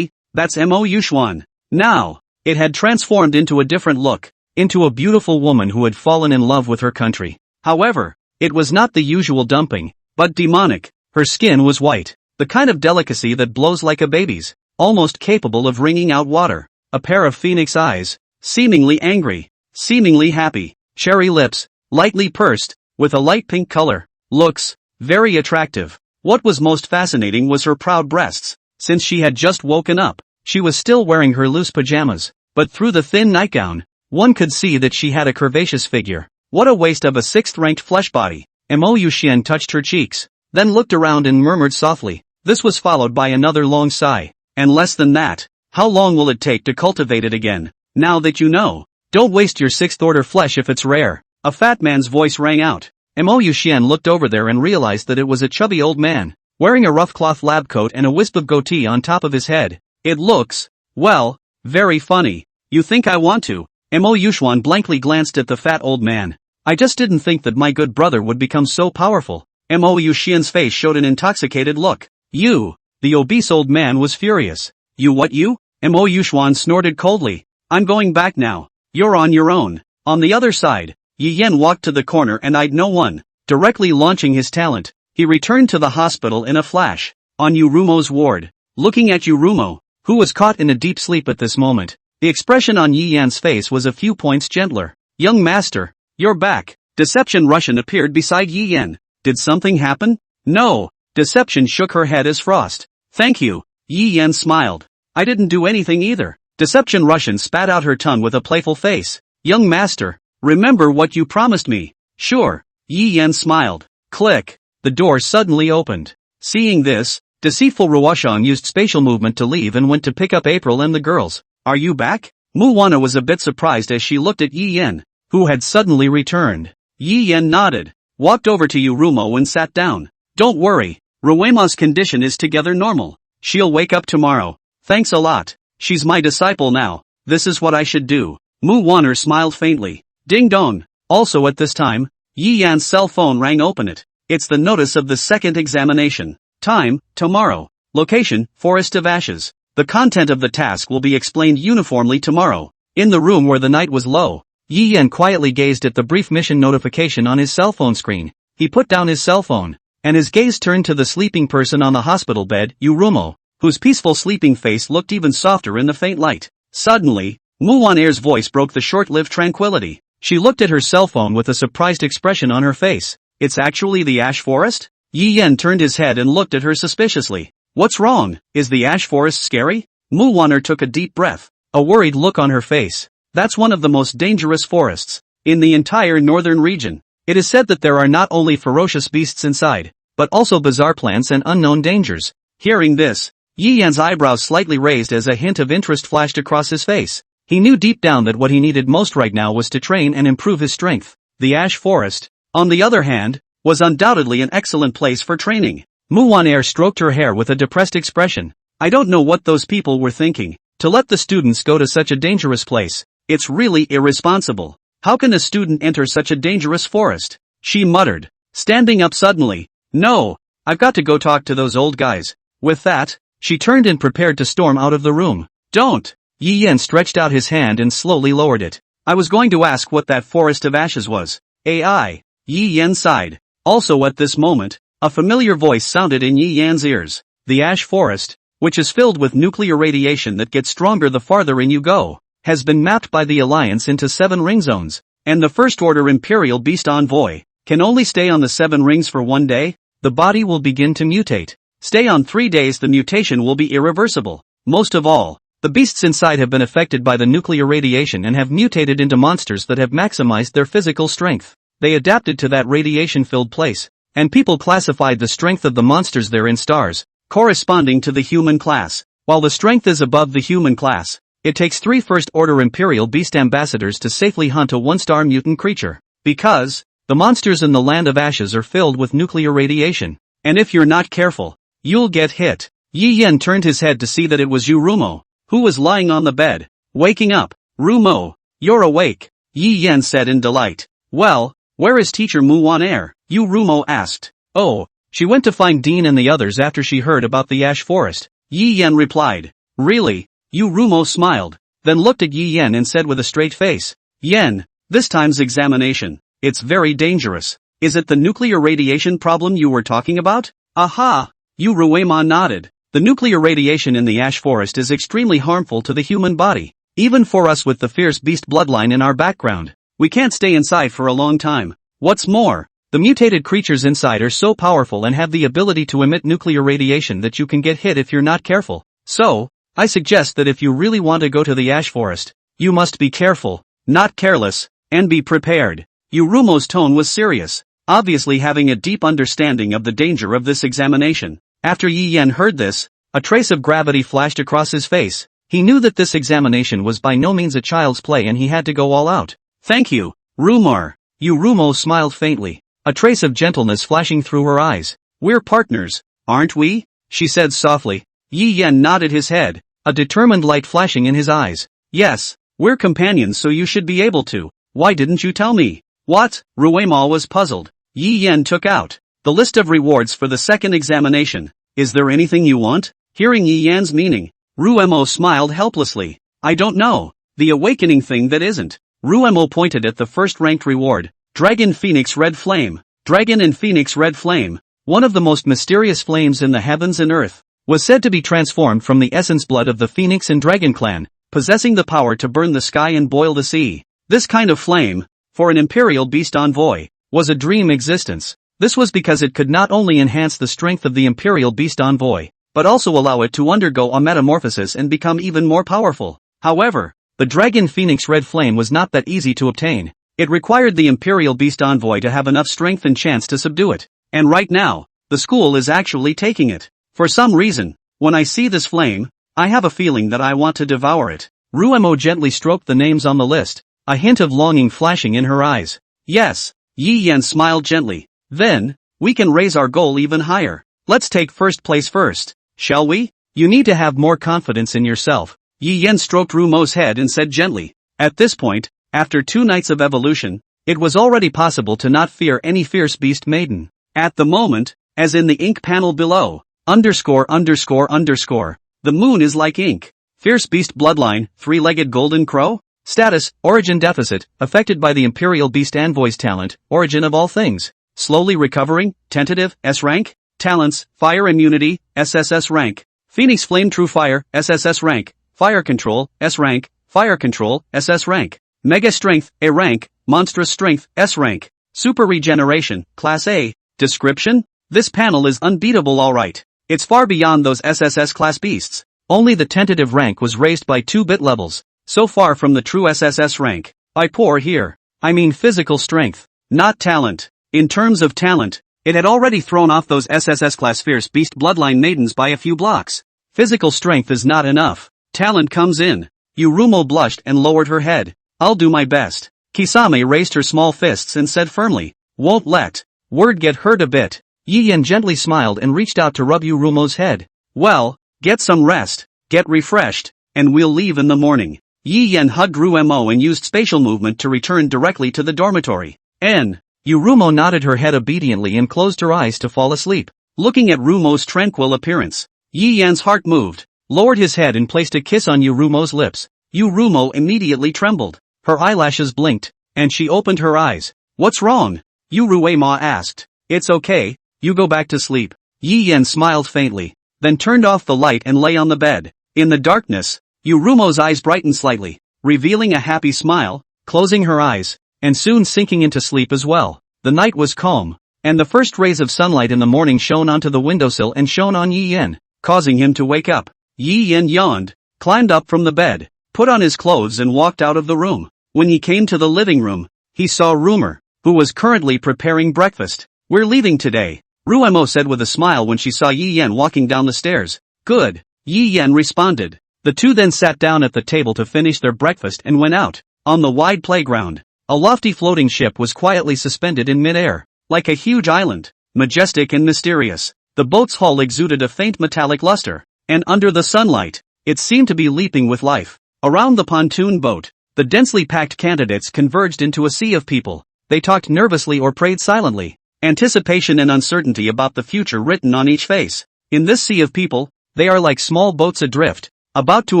That's Mo Yushuan. Now, it had transformed into a different look, into a beautiful woman who had fallen in love with her country. However, it was not the usual dumping, but demonic. Her skin was white, the kind of delicacy that blows like a baby's, almost capable of wringing out water. A pair of phoenix eyes, seemingly angry, seemingly happy, cherry lips, lightly pursed, with a light pink color. Looks very attractive. What was most fascinating was her proud breasts. Since she had just woken up, she was still wearing her loose pajamas, but through the thin nightgown, one could see that she had a curvaceous figure. What a waste of a 6th-ranked flesh body. Mo Yushian touched her cheeks, then looked around and murmured softly. This was followed by another long sigh. And less than that. How long will it take to cultivate it again? Now that you know. Don't waste your 6th-order flesh if it's rare. A fat man's voice rang out. Mo Yushian looked over there and realized that it was a chubby old man, wearing a rough cloth lab coat and a wisp of goatee on top of his head. It looks, well, very funny. You think I want to? Mo Yushuan blankly glanced at the fat old man. I just didn't think that my good brother would become so powerful. Mo Yushian's face showed an intoxicated look. You. The obese old man was furious. You what you? Mo Yushuan snorted coldly. I'm going back now. You're on your own. On the other side, Yi Yan walked to the corner and eyed no one. Directly launching his talent, he returned to the hospital in a flash. On Yurumo's ward. Looking at Yurumo, who was caught in a deep sleep at this moment, the expression on Yi Yan's face was a few points gentler. Young master, you're back. Deception Russian appeared beside Yi Yan. Did something happen? No. Deception shook her head as frost. Thank you. Yi Yan smiled. I didn't do anything either. Deception Russian spat out her tongue with a playful face. Young master, remember what you promised me. Sure. Yi Yan smiled. Click. The door suddenly opened. Seeing this, deceitful Ruoshang used spatial movement to leave and went to pick up April and the girls. Are you back? Muwana was a bit surprised as she looked at Yi Yan, who had suddenly returned. Yi Yan nodded, walked over to Yurumo and sat down. Don't worry, Ruema's condition is together normal. She'll wake up tomorrow. Thanks a lot. She's my disciple now. This is what I should do. Muwana smiled faintly. Ding dong. Also at this time, Yi Yan's cell phone rang. Open it. It's the notice of the second examination. Time, tomorrow. Location, Forest of Ashes. The content of the task will be explained uniformly tomorrow. In the room where the night was low, Yi Yan quietly gazed at the brief mission notification on his cell phone screen. He put down his cell phone, and his gaze turned to the sleeping person on the hospital bed, Yurumo, whose peaceful sleeping face looked even softer in the faint light. Suddenly, Muwaner's voice broke the short-lived tranquility. She looked at her cell phone with a surprised expression on her face. It's actually the ash forest? Yi Yan turned his head and looked at her suspiciously. What's wrong? Is the ash forest scary? Muwaner took a deep breath, a worried look on her face. That's one of the most dangerous forests in the entire northern region. It is said that there are not only ferocious beasts inside, but also bizarre plants and unknown dangers. Hearing this, Yi Yan's eyebrows slightly raised as a hint of interest flashed across his face. He knew deep down that what he needed most right now was to train and improve his strength. The ash forest, on the other hand, was undoubtedly an excellent place for training. Muwaner stroked her hair with a depressed expression. I don't know what those people were thinking, to let the students go to such a dangerous place. It's really irresponsible. How can a student enter such a dangerous forest? She muttered, standing up suddenly. No, I've got to go talk to those old guys. With that, she turned and prepared to storm out of the room. Don't! Yi Yan stretched out his hand and slowly lowered it. I was going to ask what that forest of ashes was. AI. Yi Yan sighed. Also at this moment, a familiar voice sounded in Yi Yan's ears. The ash forest, which is filled with nuclear radiation that gets stronger the farther in you go, has been mapped by the Alliance into 7 ring zones, and the First Order Imperial Beast Envoy can only stay on the 7 rings for 1 day. The body will begin to mutate. Stay on 3 days, the mutation will be irreversible. Most of all, the beasts inside have been affected by the nuclear radiation and have mutated into monsters that have maximized their physical strength. They adapted to that radiation-filled place, and people classified the strength of the monsters there in stars, corresponding to the human class. While the strength is above the human class, it takes 3 First-Order Imperial Beast Ambassadors to safely hunt a 1-star mutant creature, because the monsters in the Land of Ashes are filled with nuclear radiation, and if you're not careful, you'll get hit. Yi Yan turned his head to see that it was Yurumo, who was lying on the bed, waking up. Rumo, you're awake, Yi Yan said in delight. Well, where is teacher Muwaner? Yurumo asked. Oh, she went to find Dean and the others after she heard about the ash forest, Yi Yan replied. Really? Yurumo smiled, then looked at Yi Yan and said with a straight face. Yen, this time's examination, it's very dangerous. Is it the nuclear radiation problem you were talking about? Aha! Yuruema nodded. The nuclear radiation in the ash forest is extremely harmful to the human body. Even for us with the fierce beast bloodline in our background, we can't stay inside for a long time. What's more, the mutated creatures inside are so powerful and have the ability to emit nuclear radiation that you can get hit if you're not careful. So, I suggest that if you really want to go to the ash forest, you must be careful, not careless, and be prepared. Yurumo's tone was serious, obviously having a deep understanding of the danger of this examination. After Yi Yan heard this, a trace of gravity flashed across his face. He knew that this examination was by no means a child's play and he had to go all out. Thank you, Rumar. Yurumo smiled faintly, a trace of gentleness flashing through her eyes. We're partners, aren't we? She said softly. Yi Yan nodded his head, a determined light flashing in his eyes. Yes, we're companions, so you should be able to. Why didn't you tell me? What? Ruema was puzzled. Yi Yan took out the list of rewards for the second examination. Is there anything you want? Hearing Yi Yan's meaning, Ruemo smiled helplessly. I don't know. The awakening thing that isn't. Ruemo pointed at the first-ranked reward. Dragon Phoenix Red Flame. Dragon and Phoenix Red Flame, one of the most mysterious flames in the heavens and earth, was said to be transformed from the essence blood of the Phoenix and Dragon clan, possessing the power to burn the sky and boil the sea. This kind of flame, for an Imperial Beast Envoy, was a dream existence. This was because it could not only enhance the strength of the Imperial Beast Envoy, but also allow it to undergo a metamorphosis and become even more powerful. However, the Dragon Phoenix Red Flame was not that easy to obtain. It required the Imperial Beast Envoy to have enough strength and chance to subdue it. And right now, the school is actually taking it. For some reason, when I see this flame, I have a feeling that I want to devour it. Ruemo gently stroked the names on the list, a hint of longing flashing in her eyes. Yes, Yi Yan smiled gently. Then, we can raise our goal even higher. Let's take first place first, shall we? You need to have more confidence in yourself. Yi Yan stroked Rumo's head and said gently. At this point, after 2 nights of evolution, it was already possible to not fear any fierce beast maiden. At the moment, as in the ink panel below, _____, the moon is like ink. Fierce beast bloodline, 3-legged golden crow? Status, origin deficit, affected by the Imperial Beast Envoy's talent, origin of all things. Slowly recovering, tentative, S rank. Talents, fire immunity, SSS rank. Phoenix Flame True Fire, SSS rank. Fire Control, S rank. Fire Control, SS rank. Mega Strength, A rank. Monstrous Strength, S rank. Super Regeneration, Class A. Description? This panel is unbeatable alright. It's far beyond those SSS class beasts. Only the tentative rank was raised by 2-bit levels. So far from the true SSS rank. By poor here, I mean physical strength, not talent. In terms of talent, it had already thrown off those SSS class fierce beast bloodline maidens by a few blocks. Physical strength is not enough. Talent comes in. Yurumo blushed and lowered her head. I'll do my best. Kisame raised her small fists and said firmly, won't let word get hurt a bit. Yi Yen gently smiled and reached out to rub Yurumo's head. Well, get some rest, get refreshed, and we'll leave in the morning. Yi Yen hugged Rumo and used spatial movement to return directly to the dormitory. Yurumo nodded her head obediently and closed her eyes to fall asleep. Looking at Rumo's tranquil appearance, Yi Yan's heart moved, lowered his head and placed a kiss on Yurumo's lips. Yurumo immediately trembled. Her eyelashes blinked, and she opened her eyes. What's wrong? Yuruema asked. It's okay, you go back to sleep. Yi Yan smiled faintly, then turned off the light and lay on the bed. In the darkness, Yurumo's eyes brightened slightly, revealing a happy smile, closing her eyes, and soon sinking into sleep as well. The night was calm, and the first rays of sunlight in the morning shone onto the windowsill and shone on Yi Yan, causing him to wake up. Yi Yan yawned, climbed up from the bed, put on his clothes and walked out of the room. When he came to the living room, he saw Rumor, who was currently preparing breakfast. We're leaving today, Ruemo said with a smile when she saw Yi Yan walking down the stairs. Good, Yi Yan responded. The two then sat down at the table to finish their breakfast and went out. On the wide playground, a lofty floating ship was quietly suspended in mid-air, like a huge island, majestic and mysterious. The boat's hull exuded a faint metallic luster, and under the sunlight, it seemed to be leaping with life. Around the pontoon boat, the densely packed candidates converged into a sea of people. They talked nervously or prayed silently, anticipation and uncertainty about the future written on each face. In this sea of people, they are like small boats adrift, about to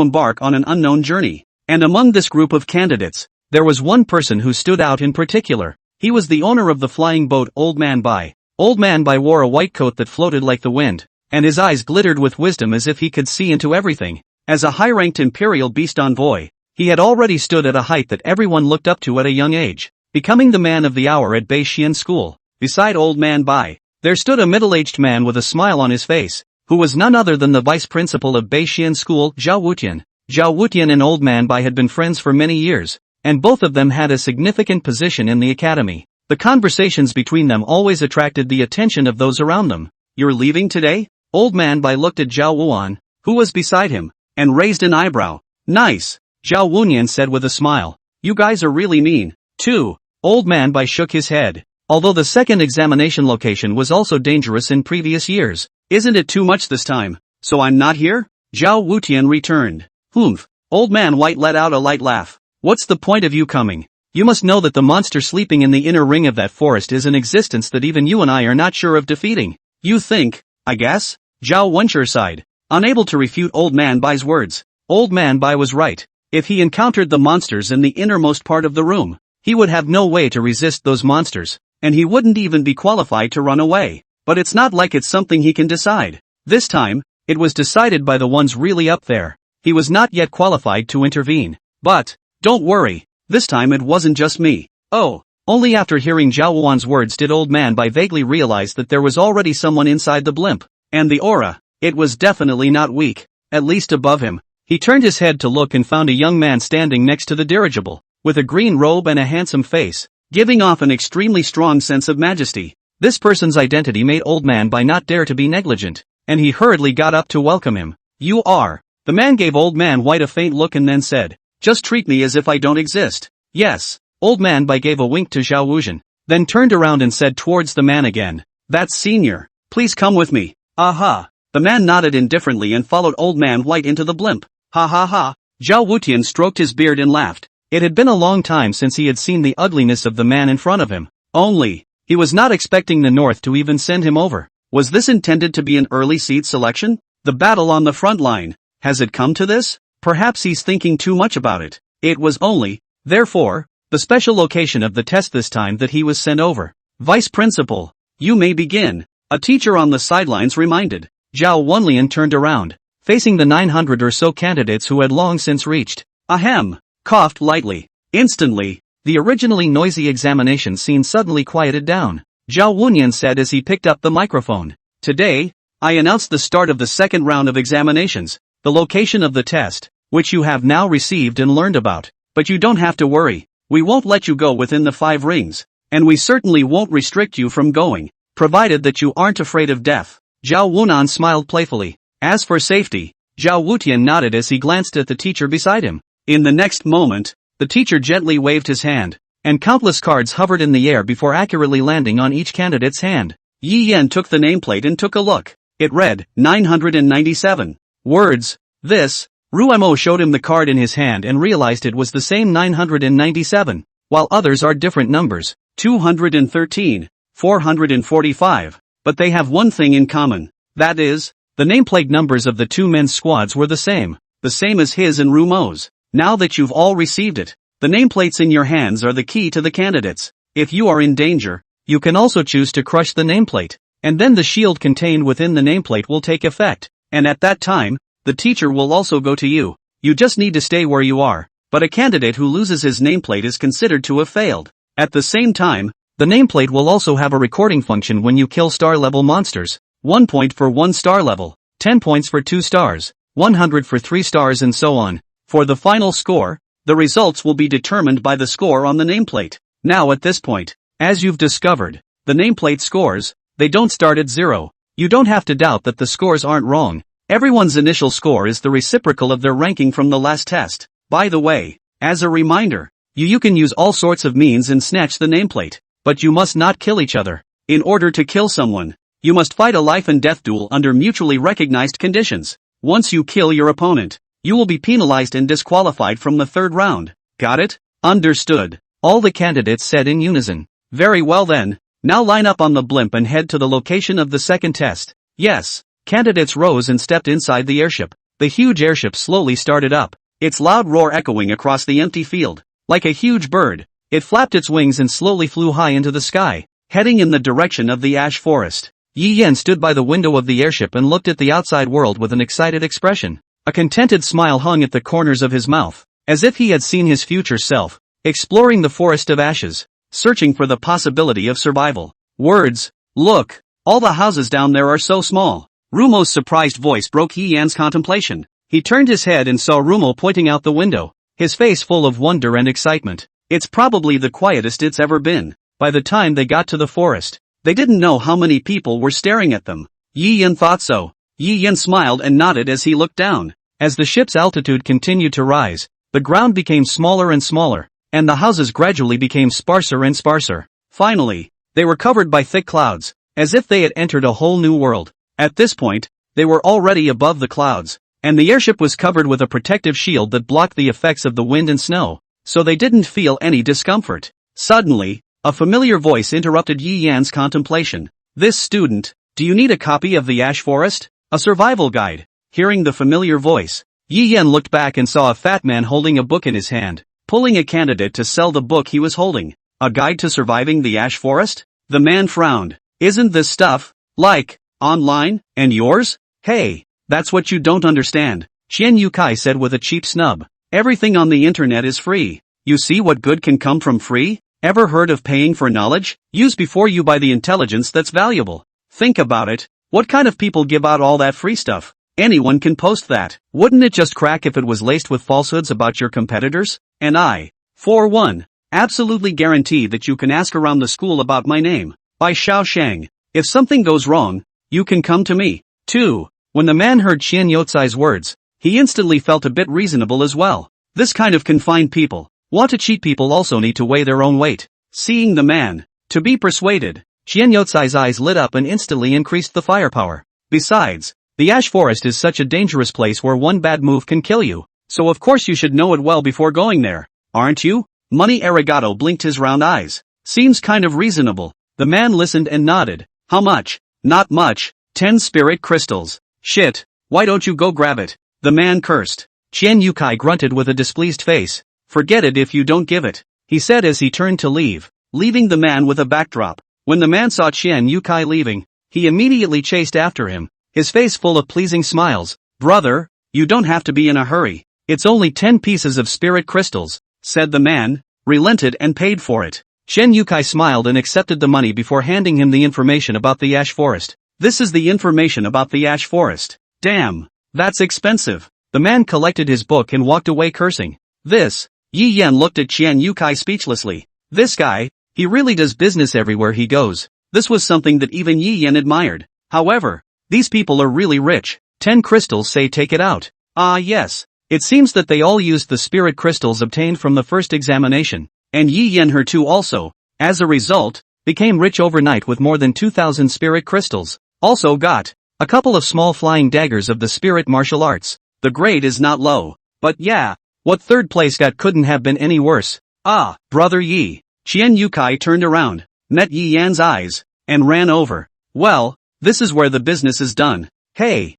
embark on an unknown journey. And among this group of candidates, there was one person who stood out in particular. He was the owner of the flying boat Old Man Bai. Old Man Bai wore a white coat that floated like the wind, and his eyes glittered with wisdom as if he could see into everything. As a high-ranked imperial beast envoy, he had already stood at a height that everyone looked up to at a young age, becoming the man of the hour at Beishian School. Beside Old Man Bai, there stood a middle-aged man with a smile on his face, who was none other than the vice principal of Beishian School, Zhao Wutian. Zhao Wutian and Old Man Bai had been friends for many years, and both of them had a significant position in the academy. The conversations between them always attracted the attention of those around them. You're leaving today? Old Man Bai looked at Zhao Wuan, who was beside him, and raised an eyebrow. Nice, Zhao Wunian said with a smile. You guys are really mean, too. Old Man Bai shook his head. Although the second examination location was also dangerous in previous years, isn't it too much this time? So I'm not here? Zhao Wutian returned. Humph. Old Man White let out a light laugh. What's the point of you coming? You must know that the monster sleeping in the inner ring of that forest is an existence that even you and I are not sure of defeating. You think, I guess? Zhao Wenshur sighed, unable to refute Old Man Bai's words. Old Man Bai was right. If he encountered the monsters in the innermost part of the room, he would have no way to resist those monsters, and he wouldn't even be qualified to run away. But it's not like it's something he can decide. This time, it was decided by the ones really up there. He was not yet qualified to intervene. But, don't worry, this time it wasn't just me. Oh, only after hearing Zhao Wuan's words did Old Man Bai vaguely realize that there was already someone inside the blimp. And the aura, it was definitely not weak, at least above him. He turned his head to look and found a young man standing next to the dirigible, with a green robe and a handsome face, giving off an extremely strong sense of majesty. This person's identity made Old Man Bai not dare to be negligent, and he hurriedly got up to welcome him. You are. The man gave Old Man White a faint look and then said, just treat me as if I don't exist. Yes. Old Man Bai gave a wink to Zhao Wuzhen, then turned around and said towards the man again, that's Senior. Please come with me. Aha. The man nodded indifferently and followed Old Man White into the blimp. Ha ha ha. Zhao Wutian stroked his beard and laughed. It had been a long time since he had seen the ugliness of the man in front of him. Only, he was not expecting the North to even send him over. Was this intended to be an early seed selection? The battle on the front line. Has it come to this? Perhaps he's thinking too much about it. It was only, therefore, the special location of the test this time that he was sent over. Vice Principal, you may begin, a teacher on the sidelines reminded. Zhao Wenlian turned around, facing the 900 or so candidates who had long since reached. Ahem, coughed lightly. Instantly, the originally noisy examination scene suddenly quieted down. Zhao Wenlian said as he picked up the microphone. Today, I announce the start of the second round of examinations, the location of the test, which you have now received and learned about. But you don't have to worry, we won't let you go within the 5 rings, and we certainly won't restrict you from going, provided that you aren't afraid of death. Zhao Wunan smiled playfully. As for safety, Zhao Wutian nodded as he glanced at the teacher beside him. In the next moment, the teacher gently waved his hand, and countless cards hovered in the air before accurately landing on each candidate's hand. Yi Yan took the nameplate and took a look. It read, 997. Words. This. Ruemo showed him the card in his hand and realized it was the same 997, while others are different numbers, 213, 445, but they have one thing in common. That is, the nameplate numbers of the 2 men's squads were the same as his and Rumo's. Now that you've all received it, the nameplates in your hands are the key to the candidates. If you are in danger, you can also choose to crush the nameplate, and then the shield contained within the nameplate will take effect, and at that time, the teacher will also go to you. You just need to stay where you are, but a candidate who loses his nameplate is considered to have failed. At the same time, the nameplate will also have a recording function when you kill star-level monsters. 1 point for 1 star level, 10 points for 2 stars, 100 for 3 stars and so on. For the final score, the results will be determined by the score on the nameplate. Now at this point, as you've discovered, the nameplate scores, they don't start at 0. You don't have to doubt that the scores aren't wrong. Everyone's initial score is the reciprocal of their ranking from the last test. By the way, as a reminder, you can use all sorts of means and snatch the nameplate, but you must not kill each other. In order to kill someone, you must fight a life and death duel under mutually recognized conditions. Once you kill your opponent, you will be penalized and disqualified from the 3rd round. Got it? Understood. All the candidates said in unison. Very well then, now line up on the blimp and head to the location of the second test. Yes. Candidates rose and stepped inside the airship. The huge airship slowly started up, its loud roar echoing across the empty field. Like a huge bird, it flapped its wings and slowly flew high into the sky, heading in the direction of the ash forest. Yi Yan stood by the window of the airship and looked at the outside world with an excited expression. A contented smile hung at the corners of his mouth, as if he had seen his future self, exploring the forest of ashes, searching for the possibility of survival. Words. Look, all the houses down there are so small. Rumo's surprised voice broke Yi Yan's contemplation. He turned his head and saw Rumo pointing out the window, his face full of wonder and excitement. It's probably the quietest it's ever been. By the time they got to the forest, they didn't know how many people were staring at them. Yi Yan thought so. Yi Yan smiled and nodded as he looked down. As the ship's altitude continued to rise, the ground became smaller and smaller, and the houses gradually became sparser and sparser. Finally, they were covered by thick clouds, as if they had entered a whole new world. At this point, they were already above the clouds, and the airship was covered with a protective shield that blocked the effects of the wind and snow, so they didn't feel any discomfort. Suddenly, a familiar voice interrupted Yi Yan's contemplation. This student, do you need a copy of the Ash Forest? A survival guide. Hearing the familiar voice, Yi Yan looked back and saw a fat man holding a book in his hand, pulling a candidate to sell the book he was holding. A guide to surviving the Ash Forest? The man frowned. Isn't this stuff, like, online, and yours? Hey, that's what you don't understand, Qian Yukai said with a cheap snub. Everything on the internet is free. You see what good can come from free? Ever heard of paying for knowledge? Use before you buy the intelligence that's valuable. Think about it. What kind of people give out all that free stuff? Anyone can post that. Wouldn't it just crack if it was laced with falsehoods about your competitors? And I, for one, absolutely guarantee that you can ask around the school about my name. By Xiao Shang. If something goes wrong, you can come to me. 2. When the man heard Qian Yotsai's words, he instantly felt a bit reasonable as well. This kind of confined people, want to cheat people also need to weigh their own weight. Seeing the man, to be persuaded, Qian Yotsai's eyes lit up and instantly increased the firepower. Besides, the Ash Forest is such a dangerous place where one bad move can kill you, so of course you should know it well before going there, aren't you? Money Arigato blinked his round eyes. Seems kind of reasonable. The man listened and nodded. How much? Not much. 10 spirit crystals. Shit, why don't you go grab it? The man cursed. Qian Yukai grunted with a displeased face. forget it if you don't give it, he said as he turned to leave, leaving the man with a backdrop. When the man saw Qian Yukai leaving, he immediately chased after him, his face full of pleasing smiles. Brother, you don't have to be in a hurry. It's only 10 pieces of spirit crystals, said the man, relented and paid for it. Qian Yukai smiled and accepted the money before handing him the information about the ash forest. This is the information about the ash forest. Damn, that's expensive. The man collected his book and walked away cursing. This, Yi Yan looked at Qian Yukai speechlessly. This guy, he really does business everywhere he goes. This was something that even Yi Yan admired. However, these people are really rich. 10 crystals say take it out. Ah yes. It seems that they all used the spirit crystals obtained from the first examination, and Yi Yan her too also, as a result, became rich overnight with more than 2,000 spirit crystals. Also got a couple of small flying daggers of the spirit martial arts. The grade is not low, but yeah, what third place got couldn't have been any worse. Ah, brother Yi. Qian Yukai turned around, met Yi Yan's eyes, and ran over. Well, this is where the business is done. Hey,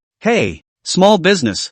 small business,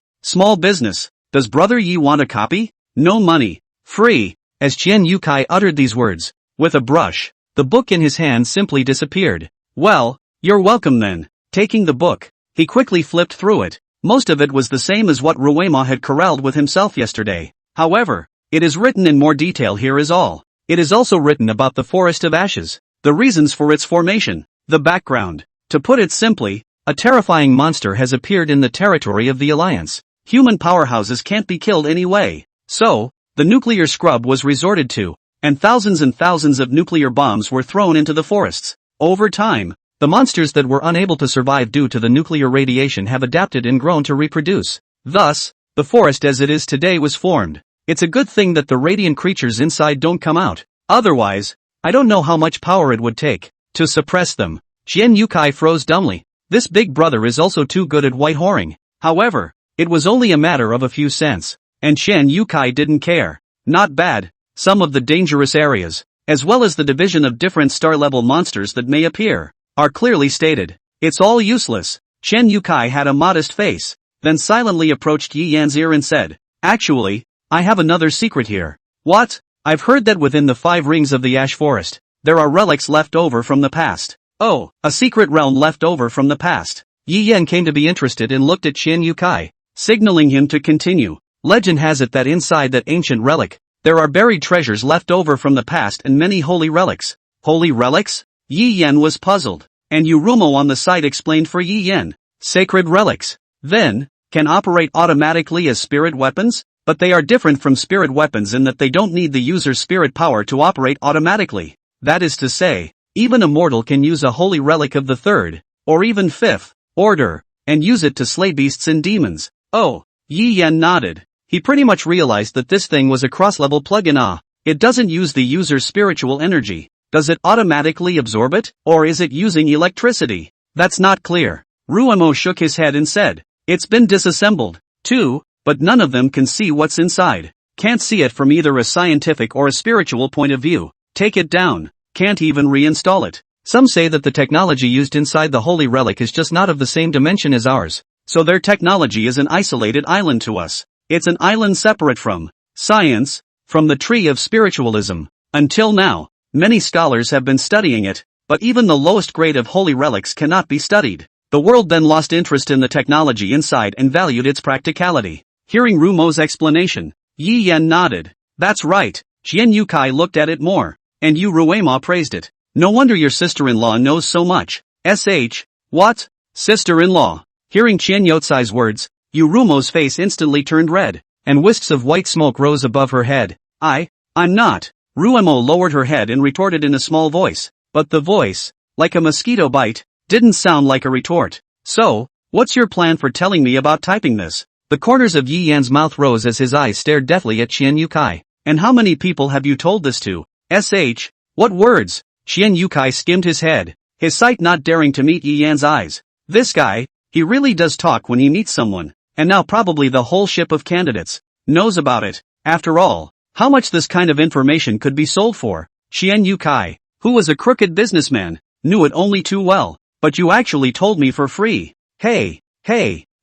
does brother Yi want a copy? No money, free. As Qian Yukai uttered these words, with a brush, the book in his hand simply disappeared. Well, you're welcome then. Taking the book, he quickly flipped through it. Most of it was the same as what Ruema had corralled with himself yesterday. However, it is written in more detail here is all. It is also written about the Forest of Ashes, the reasons for its formation, the background. To put it simply, a terrifying monster has appeared in the territory of the Alliance. Human powerhouses can't be killed anyway. So, the nuclear scrub was resorted to, and thousands of nuclear bombs were thrown into the forests. Over time, the monsters that were unable to survive due to the nuclear radiation have adapted and grown to reproduce. Thus, the forest as it is today was formed. It's a good thing that the radiant creatures inside don't come out. Otherwise, I don't know how much power it would take to suppress them. Qian Yukai froze dumbly. This big brother is also too good at white whoring. However, it was only a matter of a few cents, and Qian Yukai didn't care. Not bad. Some of the dangerous areas, as well as the division of different star-level monsters that may appear, are clearly stated. It's all useless. Qian Yukai had a modest face, then silently approached Yi Yan's ear and said, actually, I have another secret here. What? I've heard that within the 5 rings of the Ash Forest, there are relics left over from the past. Oh, a secret realm left over from the past. Yi Yan came to be interested and looked at Qian Yukai, signaling him to continue. Legend has it that inside that ancient relic, there are buried treasures left over from the past and many holy relics. Holy relics? Yi Yan was puzzled, and Yurumo on the side explained for Yi Yan. Sacred relics, then, can operate automatically as spirit weapons, but they are different from spirit weapons in that they don't need the user's spirit power to operate automatically. That is to say, even a mortal can use a holy relic of the 3rd, or even 5th, order, and use it to slay beasts and demons. Oh, Yi Yan nodded. He pretty much realized that this thing was a cross-level plugin. It doesn't use the user's spiritual energy. Does it automatically absorb it, or is it using electricity? That's not clear. Ruemo shook his head and said, it's been disassembled, too, but none of them can see what's inside. Can't see it from either a scientific or a spiritual point of view. Take it down. Can't even reinstall it. Some say that the technology used inside the holy relic is just not of the same dimension as ours, so their technology is an isolated island to us. It's an island separate from science, from the tree of spiritualism. Until now, many scholars have been studying it, but even the lowest grade of holy relics cannot be studied. The world then lost interest in the technology inside and valued its practicality. Hearing Rumo's explanation, Yi Yan nodded. That's right. Qian Yukai looked at it more, and Yu Ruema praised it. No wonder your sister-in-law knows so much. What? Sister-in-law? Hearing Qian Yotsai's words, Yu Rumo's face instantly turned red, and wisps of white smoke rose above her head. I'm not. Ruemo lowered her head and retorted in a small voice, but the voice, like a mosquito bite, didn't sound like a retort. So, what's your plan for telling me about typing this? The corners of Yi Yan's mouth rose as his eyes stared deathly at Qian Yukai. And how many people have you told this to? What words? Qian Yukai skimmed his head, his sight not daring to meet Yi Yan's eyes. This guy, he really does talk when he meets someone, and now probably the whole ship of candidates knows about it. After all, how much this kind of information could be sold for? Qian Yukai, who was a crooked businessman, knew it only too well. But you actually told me for free. Hey,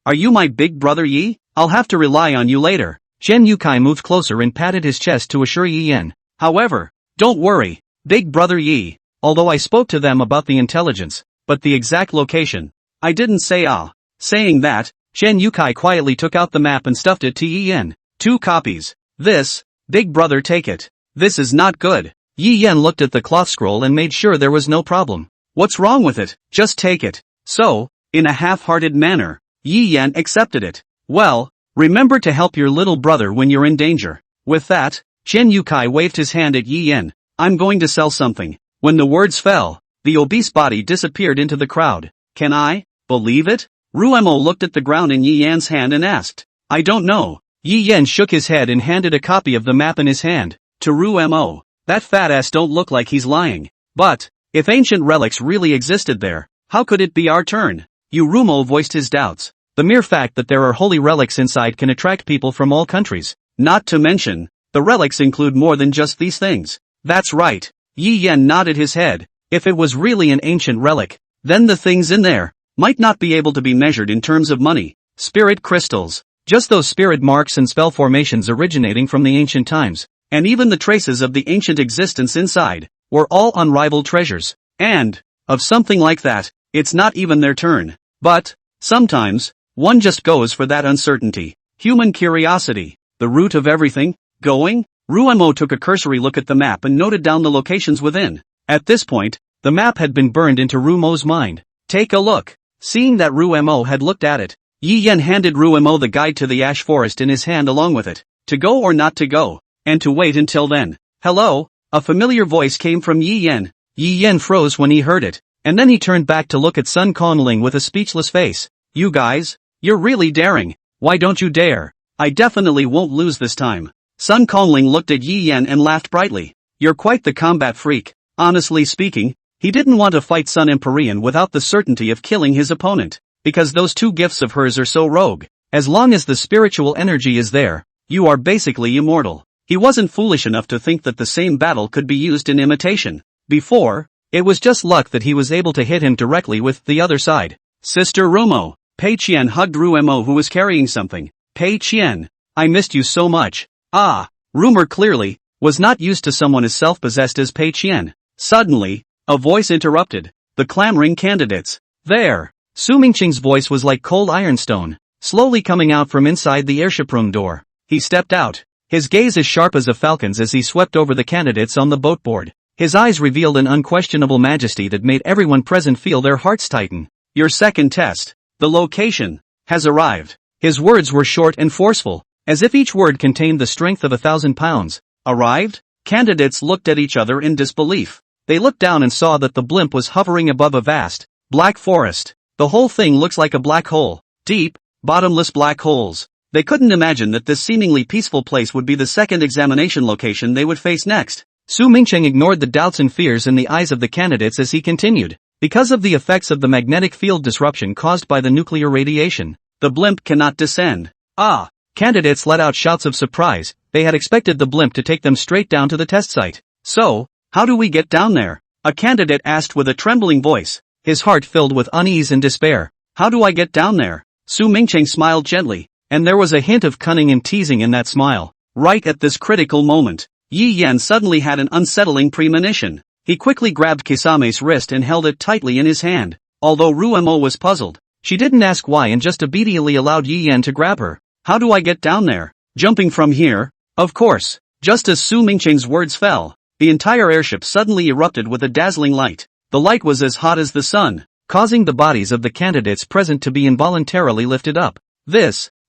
are you my big brother Yi? I'll have to rely on you later. Shen Yukai moved closer and patted his chest to assure Yi Yan. However, don't worry, big brother Yi, although I spoke to them about the intelligence, but the exact location, I didn't say ah. Saying that, Shen Yukai quietly took out the map and stuffed it to Yi Yan. 2 copies. This, big brother take it. This is not good. Yi Yan looked at the cloth scroll and made sure there was no problem. What's wrong with it? Just take it. So, in a half-hearted manner, Yi Yan accepted it. Well, remember to help your little brother when you're in danger. With that, Shen Yukai waved his hand at Yi Yan. I'm going to sell something. When the words fell, the obese body disappeared into the crowd. Can I believe it? Ruemo looked at the ground in Yi Yan's hand and asked. I don't know. Yi Yan shook his head and handed a copy of the map in his hand to Ruemo. That fat ass don't look like he's lying. But, if ancient relics really existed there, how could it be our turn? Ruemo voiced his doubts. The mere fact that there are holy relics inside can attract people from all countries. Not to mention, the relics include more than just these things. That's right. Yi Yan nodded his head. If it was really an ancient relic, then the things in there might not be able to be measured in terms of money. Spirit crystals. Just those spirit marks and spell formations originating from the ancient times, and even the traces of the ancient existence inside, were all unrivaled treasures. And, of something like that, it's not even their turn. But, sometimes, one just goes for that uncertainty. Human curiosity, the root of everything. Going? Ruemo took a cursory look at the map and noted down the locations within. At this point, the map had been burned into Ruemo's mind. Take a look. Seeing that Ruemo had looked at it, Yi Yan handed Ruemo the guide to the ash forest in his hand along with it. To go or not to go, and to wait until then. Hello? A familiar voice came from Yi Yan. Yi Yan froze when he heard it, and then he turned back to look at Sun Conling with a speechless face. You guys? You're really daring. Why don't you dare? I definitely won't lose this time. Sun Conling looked at Yi Yan and laughed brightly. You're quite the combat freak. Honestly speaking, he didn't want to fight Sun Empyrean without the certainty of killing his opponent, because those 2 gifts of hers are so rogue. As long as the spiritual energy is there, you are basically immortal. He wasn't foolish enough to think that the same battle could be used in imitation. Before, it was just luck that he was able to hit him directly with the other side. Sister Rumo. Pei Qian hugged Ruemo who was carrying something. Pei Qian, I missed you so much. Ah, Rumor clearly was not used to someone as self-possessed as Pei Qian. Suddenly, a voice interrupted the clamoring candidates. There. Su Mingqing's voice was like cold ironstone, slowly coming out from inside the airship room door. He stepped out, his gaze as sharp as a falcon's as he swept over the candidates on the boatboard. His eyes revealed an unquestionable majesty that made everyone present feel their hearts tighten. Your second test, the location, has arrived. His words were short and forceful, as if each word contained the strength of 1,000 pounds. Arrived? Candidates looked at each other in disbelief. They looked down and saw that the blimp was hovering above a vast, black forest. The whole thing looks like a black hole. Deep, bottomless black holes. They couldn't imagine that this seemingly peaceful place would be the second examination location they would face next. Su Mingqing ignored the doubts and fears in the eyes of the candidates as he continued. Because of the effects of the magnetic field disruption caused by the nuclear radiation, the blimp cannot descend. Ah! Candidates let out shouts of surprise. They had expected the blimp to take them straight down to the test site. So, how do we get down there? A candidate asked with a trembling voice, his heart filled with unease and despair. How do I get down there? Su Mingqing smiled gently, and there was a hint of cunning and teasing in that smile. Right at this critical moment, Yi Yan suddenly had an unsettling premonition. He quickly grabbed Kisame's wrist and held it tightly in his hand. Although Ruemo was puzzled, she didn't ask why and just obediently allowed Yi Yan to grab her. How do I get down there? Jumping from here? Of course. Just as Su Mingqing's words fell, the entire airship suddenly erupted with a dazzling light. The light was as hot as the sun, causing the bodies of the candidates present to be involuntarily lifted up.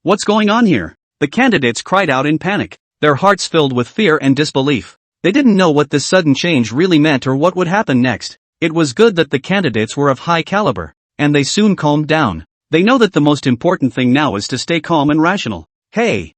What's going on here? The candidates cried out in panic, their hearts filled with fear and disbelief. They didn't know what this sudden change really meant or what would happen next. It was good that the candidates were of high caliber, and they soon calmed down. They know that the most important thing now is to stay calm and rational. Hey,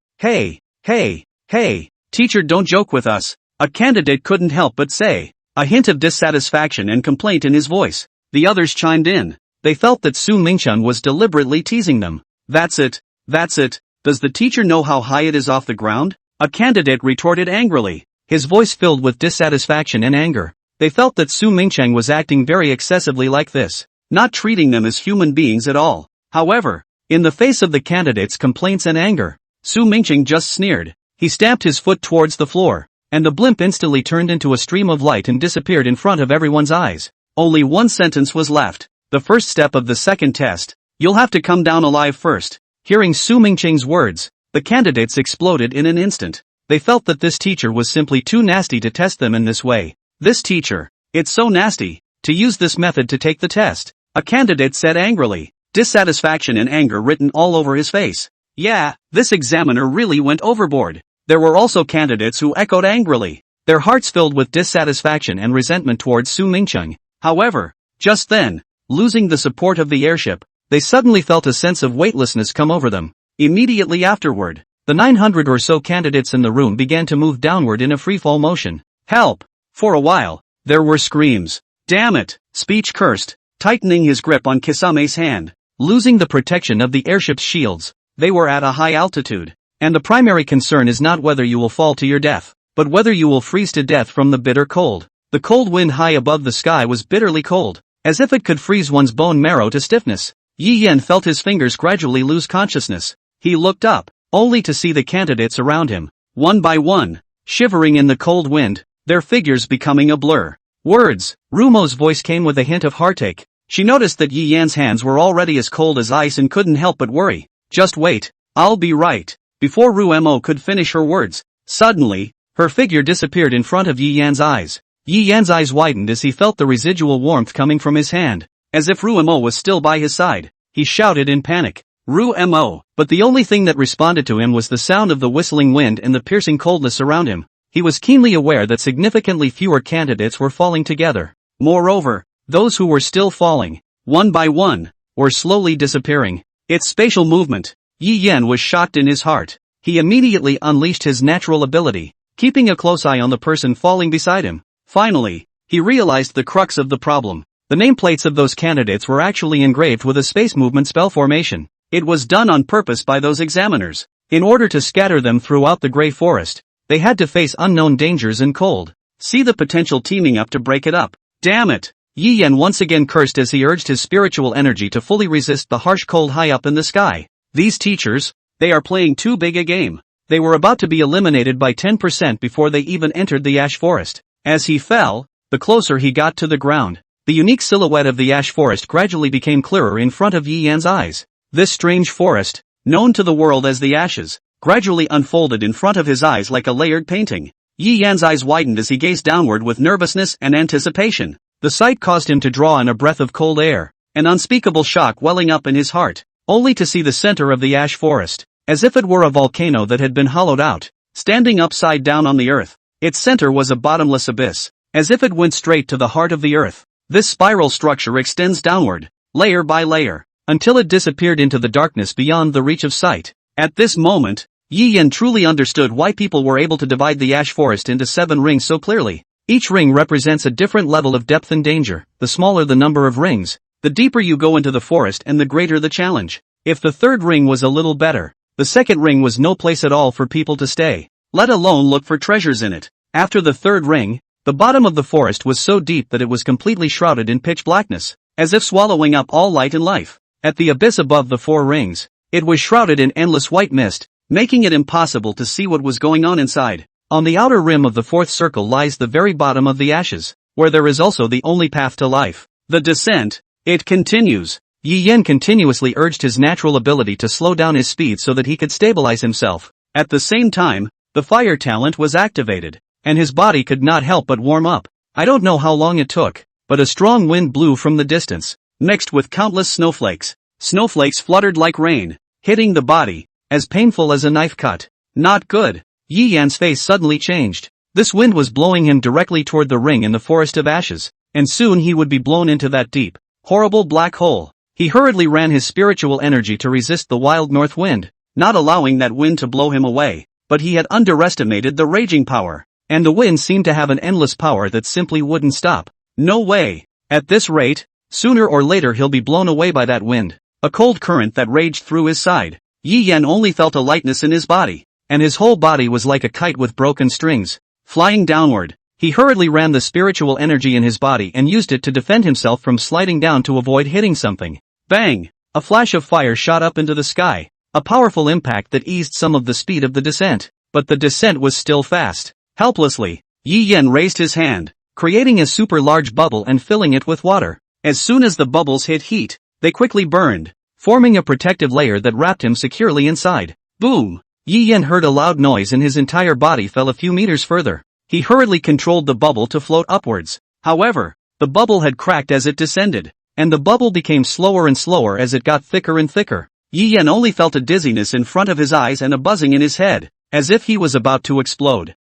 teacher, don't joke with us, a candidate couldn't help but say, a hint of dissatisfaction and complaint in his voice. The others chimed in. They felt that Su Mingqiang was deliberately teasing them. That's it. Does the teacher know how high it is off the ground? A candidate retorted angrily, his voice filled with dissatisfaction and anger. They felt that Su Mingqiang was acting very excessively like this, not treating them as human beings at all. However, in the face of the candidates' complaints and anger, Su Mingqing just sneered. He stamped his foot towards the floor, and the blimp instantly turned into a stream of light and disappeared in front of everyone's eyes. Only one sentence was left. The first step of the second test. You'll have to come down alive first. Hearing Su Mingqing's words, the candidates exploded in an instant. They felt that this teacher was simply too nasty to test them in this way. This teacher. It's so nasty. To use this method to take the test. A candidate said angrily. Dissatisfaction and anger written all over his face. Yeah, this examiner really went overboard. There were also candidates who echoed angrily, their hearts filled with dissatisfaction and resentment towards Su Mingqing. However, just then, losing the support of the airship, they suddenly felt a sense of weightlessness come over them. Immediately afterward, the 900 or so candidates in the room began to move downward in a freefall motion. Help! For a while, there were screams. Damn it! Speech cursed, tightening his grip on Kisame's hand. Losing the protection of the airship's shields, they were at a high altitude. And the primary concern is not whether you will fall to your death, but whether you will freeze to death from the bitter cold. The cold wind high above the sky was bitterly cold, as if it could freeze one's bone marrow to stiffness. Yi Yan felt his fingers gradually lose consciousness. He looked up, only to see the candidates around him, one by one, shivering in the cold wind, their figures becoming a blur. Words. Rumo's voice came with a hint of heartache. She noticed that Yi Yan's hands were already as cold as ice and couldn't help but worry. Just wait, I'll be right. Before Rumo could finish her words, suddenly, her figure disappeared in front of Yi Yan's eyes. Yi Yan's eyes widened as he felt the residual warmth coming from his hand, as if Rumo was still by his side. He shouted in panic, Rumo! But the only thing that responded to him was the sound of the whistling wind and the piercing coldness around him. He was keenly aware that significantly fewer candidates were falling together. Moreover, those who were still falling, one by one, were slowly disappearing. Its spatial movement. Yi Yan was shocked in his heart. He immediately unleashed his natural ability, keeping a close eye on the person falling beside him. Finally, he realized the crux of the problem. The nameplates of those candidates were actually engraved with a space movement spell formation. It was done on purpose by those examiners. In order to scatter them throughout the gray forest, they had to face unknown dangers and cold. See the potential teaming up to break it up. Damn it! Yi Yan once again cursed as he urged his spiritual energy to fully resist the harsh cold high up in the sky. These teachers, they are playing too big a game. They were about to be eliminated by 10% before they even entered the ash forest. As he fell, the closer he got to the ground, the unique silhouette of the ash forest gradually became clearer in front of Yi Yan's eyes. This strange forest, known to the world as the Ashes, gradually unfolded in front of his eyes like a layered painting. Yi Yan's eyes widened as he gazed downward with nervousness and anticipation. The sight caused him to draw in a breath of cold air, an unspeakable shock welling up in his heart, only to see the center of the ash forest, as if it were a volcano that had been hollowed out, standing upside down on the earth. Its center was a bottomless abyss, as if it went straight to the heart of the earth. This spiral structure extends downward, layer by layer, until it disappeared into the darkness beyond the reach of sight. At this moment, Yi Yan truly understood why people were able to divide the ash forest into 7 rings so clearly. Each ring represents a different level of depth and danger. The smaller the number of rings, the deeper you go into the forest and the greater the challenge. If the third ring was a little better, the second ring was no place at all for people to stay, let alone look for treasures in it. After the third ring, the bottom of the forest was so deep that it was completely shrouded in pitch blackness, as if swallowing up all light and life. At the abyss above the 4 rings, it was shrouded in endless white mist, making it impossible to see what was going on inside. On the outer rim of the 4th circle lies the very bottom of the ashes, where there is also the only path to life. The descent, it continues. Yi Yan continuously urged his natural ability to slow down his speed so that he could stabilize himself. At the same time, the fire talent was activated, and his body could not help but warm up. I don't know how long it took, but a strong wind blew from the distance, mixed with countless snowflakes. Snowflakes fluttered like rain, hitting the body, as painful as a knife cut. Not good. Yi Yan's face suddenly changed. This wind was blowing him directly toward the ring in the forest of ashes, and soon he would be blown into that deep, horrible black hole. He hurriedly ran his spiritual energy to resist the wild north wind, not allowing that wind to blow him away, but he had underestimated the raging power, and the wind seemed to have an endless power that simply wouldn't stop. No way. At this rate, sooner or later he'll be blown away by that wind. A cold current that raged through his side. Yi Yan only felt a lightness in his body, and his whole body was like a kite with broken strings, flying downward. He hurriedly ran the spiritual energy in his body and used it to defend himself from sliding down to avoid hitting something. Bang! A flash of fire shot up into the sky, a powerful impact that eased some of the speed of the descent. But the descent was still fast. Helplessly, Yi Yan raised his hand, creating a super large bubble and filling it with water. As soon as the bubbles hit heat, they quickly burned, forming a protective layer that wrapped him securely inside. Boom! Yi Yan heard a loud noise and his entire body fell a few meters further. He hurriedly controlled the bubble to float upwards. However, the bubble had cracked as it descended, and the bubble became slower and slower as it got thicker and thicker. Yi Yan only felt a dizziness in front of his eyes and a buzzing in his head, as if he was about to explode.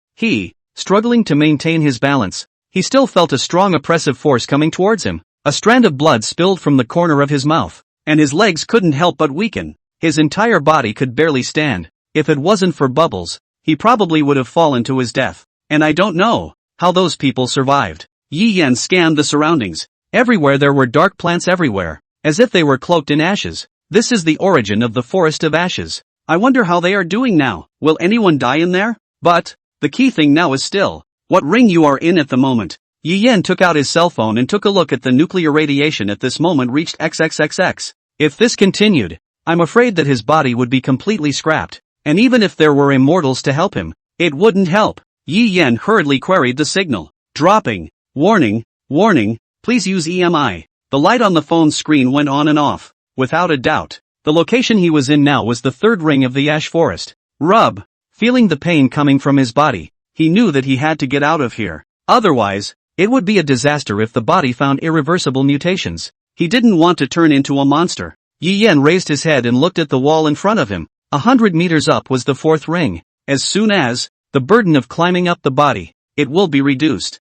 Struggling to maintain his balance, he still felt a strong oppressive force coming towards him. A strand of blood spilled from the corner of his mouth, and his legs couldn't help but weaken. His entire body could barely stand. If it wasn't for bubbles, he probably would have fallen to his death. And I don't know how those people survived. Yi Yan scanned the surroundings. Everywhere there were dark plants everywhere, as if they were cloaked in ashes. This is the origin of the forest of ashes. I wonder how they are doing now. Will anyone die in there? But the key thing now is still what ring you are in at the moment. Yi Yan took out his cell phone and took a look at the nuclear radiation at this moment reached XXXX. If this continued, I'm afraid that his body would be completely scrapped. And even if there were immortals to help him, it wouldn't help. Yi Yan hurriedly queried the signal. Dropping. Warning, warning, please use EMI. The light on the phone's screen went on and off. Without a doubt, the location he was in now was the third ring of the ash forest. Rub. Feeling the pain coming from his body, he knew that he had to get out of here. Otherwise, it would be a disaster if the body found irreversible mutations. He didn't want to turn into a monster. Yi Yan raised his head and looked at the wall in front of him. 100 meters up was the fourth ring. As soon as the burden of climbing up the body, it will be reduced.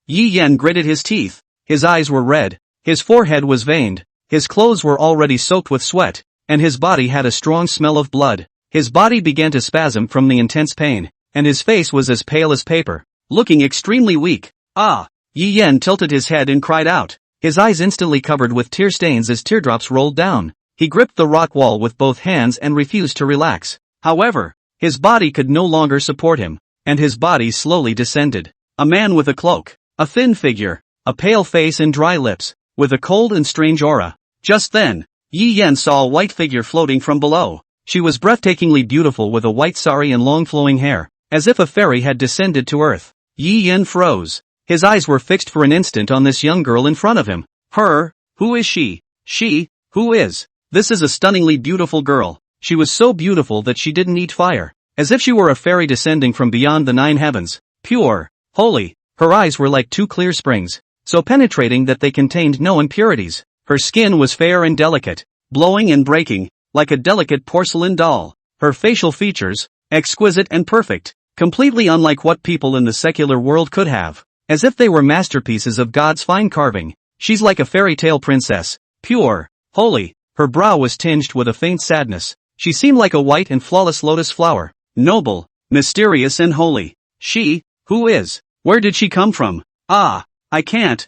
Yi Yan gritted his teeth. His eyes were red. His forehead was veined. His clothes were already soaked with sweat, and his body had a strong smell of blood. His body began to spasm from the intense pain, and his face was as pale as paper, looking extremely weak. Yi Yan tilted his head and cried out. His eyes instantly covered with tear stains as teardrops rolled down. He gripped the rock wall with both hands and refused to relax. However, his body could no longer support him, and his body slowly descended. A man with a cloak, a thin figure, a pale face and dry lips, with a cold and strange aura. Just then, Yi Yan saw a white figure floating from below. She was breathtakingly beautiful with a white sari and long flowing hair, as if a fairy had descended to earth. Yi Yan froze. His eyes were fixed for an instant on this young girl in front of him. Her? Who is she? She? Who is? This is a stunningly beautiful girl. She was so beautiful that she didn't need fire. As if she were a fairy descending from beyond the 9 heavens. Pure. Holy. Her eyes were like 2 clear springs, so penetrating that they contained no impurities. Her skin was fair and delicate, glowing and breaking, like a delicate porcelain doll. Her facial features, exquisite and perfect, completely unlike what people in the secular world could have. As if they were masterpieces of God's fine carving. She's like a fairy tale princess. Pure. Holy. Her brow was tinged with a faint sadness. She seemed like a white and flawless lotus flower. Noble, mysterious and holy. She? Who is? Where did she come from? I can't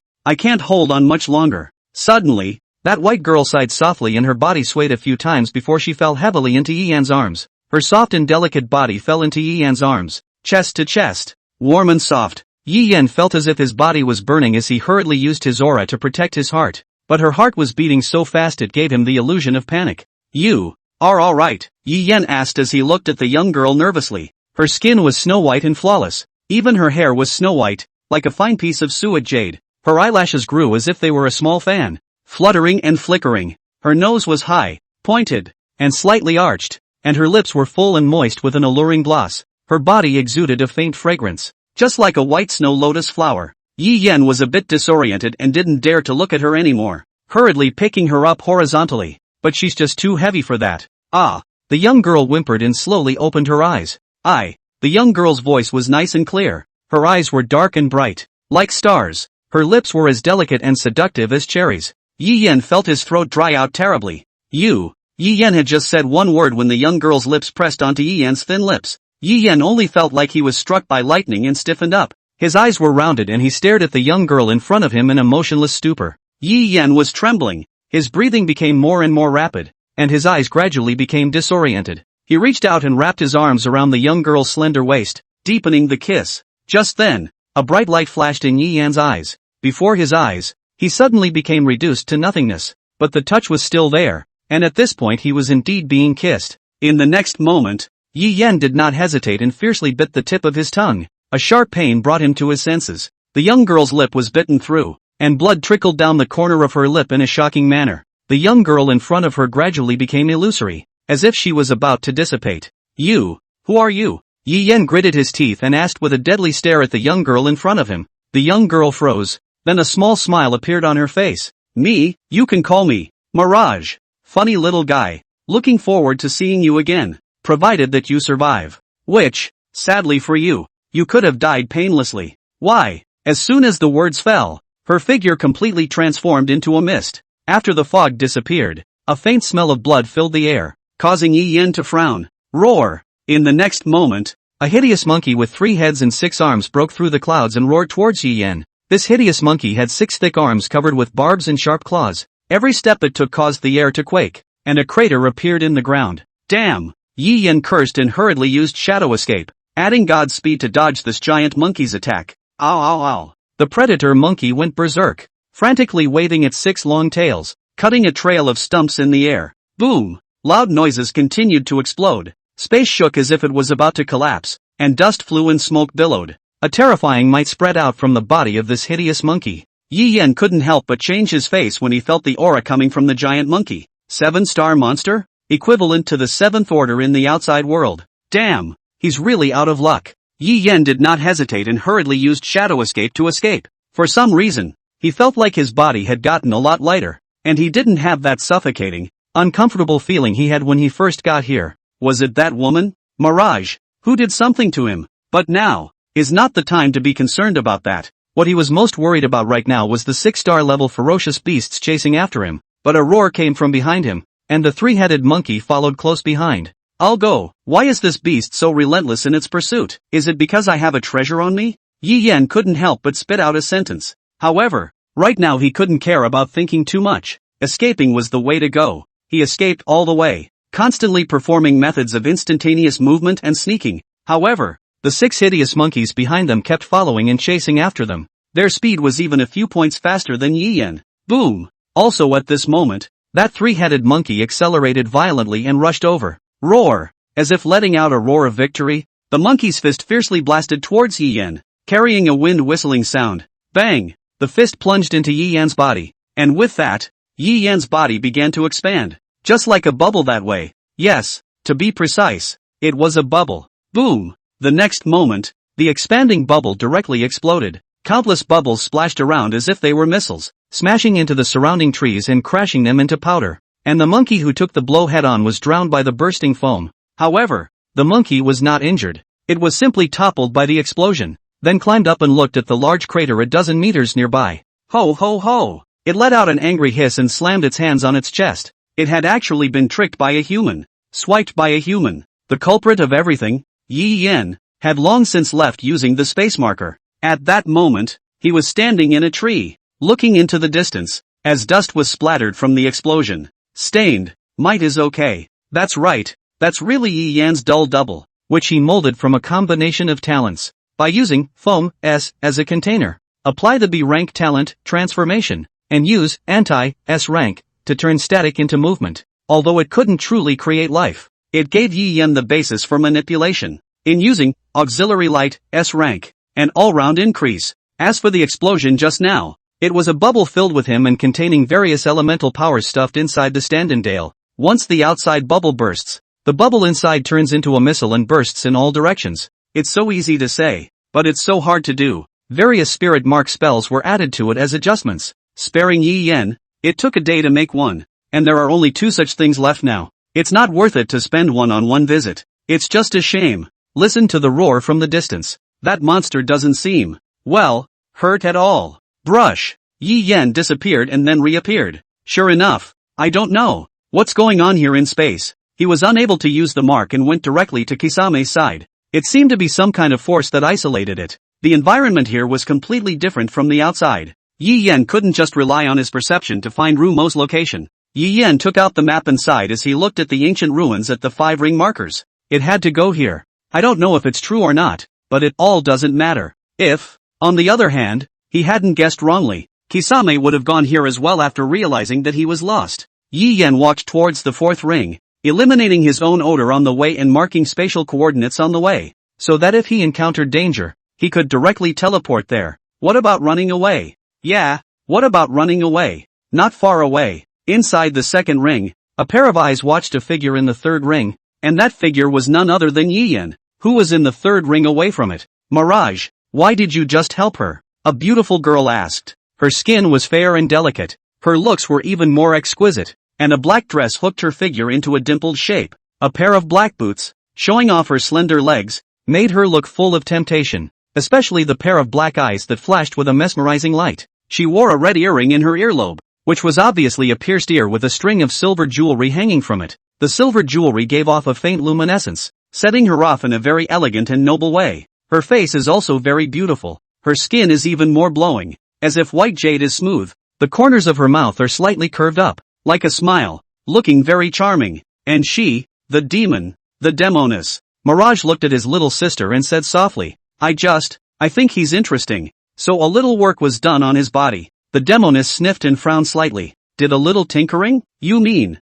hold on much longer. Suddenly, that white girl sighed softly and her body swayed a few times before she fell heavily into Yi Yan's arms. Her soft and delicate body fell into Yi Yan's arms, chest to chest, warm and soft. Yi Yan felt as if his body was burning as he hurriedly used his aura to protect his heart. But her heart was beating so fast it gave him the illusion of panic. You are all right? Yi Yan asked as he looked at the young girl nervously. Her skin was snow white and flawless. Even her hair was snow white, like a fine piece of suet jade. Her eyelashes grew as if they were a small fan, fluttering and flickering. Her nose was high, pointed, and slightly arched, and her lips were full and moist with an alluring gloss. Her body exuded a faint fragrance, just like a white snow lotus flower. Yi Yan was a bit disoriented and didn't dare to look at her anymore, hurriedly picking her up horizontally. But she's just too heavy for that. The young girl whimpered and slowly opened her eyes. The young girl's voice was nice and clear. Her eyes were dark and bright, like stars. Her lips were as delicate and seductive as cherries. Yi Yan felt his throat dry out terribly. Yi Yan had just said one word when the young girl's lips pressed onto Yi Yan's thin lips. Yi Yan only felt like he was struck by lightning and stiffened up. His eyes were rounded and he stared at the young girl in front of him in a motionless stupor. Yi Yan was trembling. His breathing became more and more rapid, and his eyes gradually became disoriented. He reached out and wrapped his arms around the young girl's slender waist, deepening the kiss. Just then, a bright light flashed in Yi Yan's eyes. Before his eyes, he suddenly became reduced to nothingness. But the touch was still there. and at this point he was indeed being kissed. In the next moment, Yi Yan did not hesitate and fiercely bit the tip of his tongue. A sharp pain brought him to his senses. The young girl's lip was bitten through, and blood trickled down the corner of her lip in a shocking manner. The young girl in front of her gradually became illusory, as if she was about to dissipate. "You, who are you?" Yi Yan gritted his teeth and asked with a deadly stare at the young girl in front of him. The young girl froze, then a small smile appeared on her face. "Me, you can call me Mirage. Funny little guy. Looking forward to seeing you again, provided that you survive. Which, sadly for you, you could have died painlessly." Why? As soon as the words fell, her figure completely transformed into a mist. After the fog disappeared, a faint smell of blood filled the air, causing Yi Yan to frown. Roar! In the next moment, a hideous monkey with 3 heads and 6 arms broke through the clouds and roared towards Yi Yan. This hideous monkey had 6 thick arms covered with barbs and sharp claws. Every step it took caused the air to quake, and a crater appeared in the ground. Damn! Yi Yan cursed and hurriedly used shadow escape, adding God's speed to dodge this giant monkey's attack. Ow ow ow! The predator monkey went berserk, frantically waving its 6 long tails, cutting a trail of stumps in the air. Boom! Loud noises continued to explode. Space shook as if it was about to collapse, and dust flew and smoke billowed. A terrifying might spread out from the body of this hideous monkey. Yi Yan couldn't help but change his face when he felt the aura coming from the giant monkey. 7-star monster? Equivalent to the 7th order in the outside world. Damn! He's really out of luck. Yi Yan did not hesitate and hurriedly used shadow escape to escape. For some reason, he felt like his body had gotten a lot lighter, and he didn't have that suffocating, uncomfortable feeling he had when he first got here. Was it that woman, Mirage, who did something to him? But now is not the time to be concerned about that. What he was most worried about right now was the 6-star level ferocious beasts chasing after him. But a roar came from behind him, and the 3-headed monkey followed close behind. I'll go. Why is this beast so relentless in its pursuit? Is it because I have a treasure on me? Yi Yan couldn't help but spit out a sentence. However, right now he couldn't care about thinking too much. Escaping was the way to go. He escaped all the way, constantly performing methods of instantaneous movement and sneaking. However, the 6 hideous monkeys behind them kept following and chasing after them. Their speed was even a few points faster than Yi Yan. Boom! Also at this moment, that 3-headed monkey accelerated violently and rushed over. Roar! As if letting out a roar of victory, the monkey's fist fiercely blasted towards Yi Yan, carrying a wind-whistling sound. Bang! The fist plunged into Yi Yan's body, and with that, Yi Yan's body began to expand, just like a bubble that way. Yes, to be precise, it was a bubble. Boom! The next moment, the expanding bubble directly exploded. Countless bubbles splashed around as if they were missiles, smashing into the surrounding trees and crashing them into powder. And the monkey who took the blow head-on was drowned by the bursting foam. However, the monkey was not injured. It was simply toppled by the explosion, then climbed up and looked at the large crater a dozen meters nearby. Ho ho ho! It let out an angry hiss and slammed its hands on its chest. It had actually been tricked by a human. Swiped by a human. The culprit of everything, Yi Yan, had long since left using the space marker. At that moment, he was standing in a tree, looking into the distance, as dust was splattered from the explosion. Stained, might is okay. That's right, that's really Yi Yan's dull double, which he molded from a combination of talents. By using foam S as a container, apply the B rank talent transformation, and use anti-S rank to turn static into movement. Although it couldn't truly create life, it gave Yi Yan the basis for manipulation. In using auxiliary light S rank, an all-round increase. As for the explosion just now, it was a bubble filled with him and containing various elemental powers stuffed inside the stand-in-dale. Once the outside bubble bursts, the bubble inside turns into a missile and bursts in all directions. It's so easy to say, but it's so hard to do. Various spirit mark spells were added to it as adjustments. Sparing Yi Yan, it took a day to make one, and there are only 2 such things left now. It's not worth it to spend one on one visit. It's just a shame. Listen to the roar from the distance. That monster doesn't seem, well, hurt at all. Brush. Yi Yan disappeared and then reappeared. Sure enough, I don't know what's going on here in space. He was unable to use the mark and went directly to Kisame's side. It seemed to be some kind of force that isolated it. The environment here was completely different from the outside. Yi Yan couldn't just rely on his perception to find Rumo's location. Yi Yan took out the map and sighed as he looked at the ancient ruins at the 5 ring markers. It had to go here. I don't know if it's true or not, but it all doesn't matter. If, on the other hand, he hadn't guessed wrongly, Kisame would have gone here as well after realizing that he was lost. Yi Yan walked towards the fourth ring, eliminating his own odor on the way and marking spatial coordinates on the way, so that if he encountered danger, he could directly teleport there. What about running away? Yeah, what about running away? Not far away, inside the second ring, a pair of eyes watched a figure in the third ring, and that figure was none other than Yi Yan, who was in the third ring away from it. Mirage, why did you just help her? A beautiful girl asked. Her skin was fair and delicate, her looks were even more exquisite, and a black dress hooked her figure into a dimpled shape. A pair of black boots, showing off her slender legs, made her look full of temptation, especially the pair of black eyes that flashed with a mesmerizing light. She wore a red earring in her earlobe, which was obviously a pierced ear with a string of silver jewelry hanging from it. The silver jewelry gave off a faint luminescence, setting her off in a very elegant and noble way. Her face is also very beautiful. Her skin is even more glowing, as if white jade is smooth. The corners of her mouth are slightly curved up, like a smile, looking very charming. And she, the demon, the demoness. Mirage looked at his little sister and said softly, I think he's interesting. So a little work was done on his body. The demoness sniffed and frowned slightly. Did a little tinkering? You mean?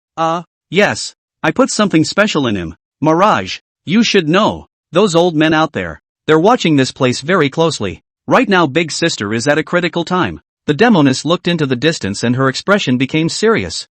Yes. I put something special in him. Mirage, you should know. Those old men out there, they're watching this place very closely. Right now big sister is at a critical time. The demoness looked into the distance and her expression became serious.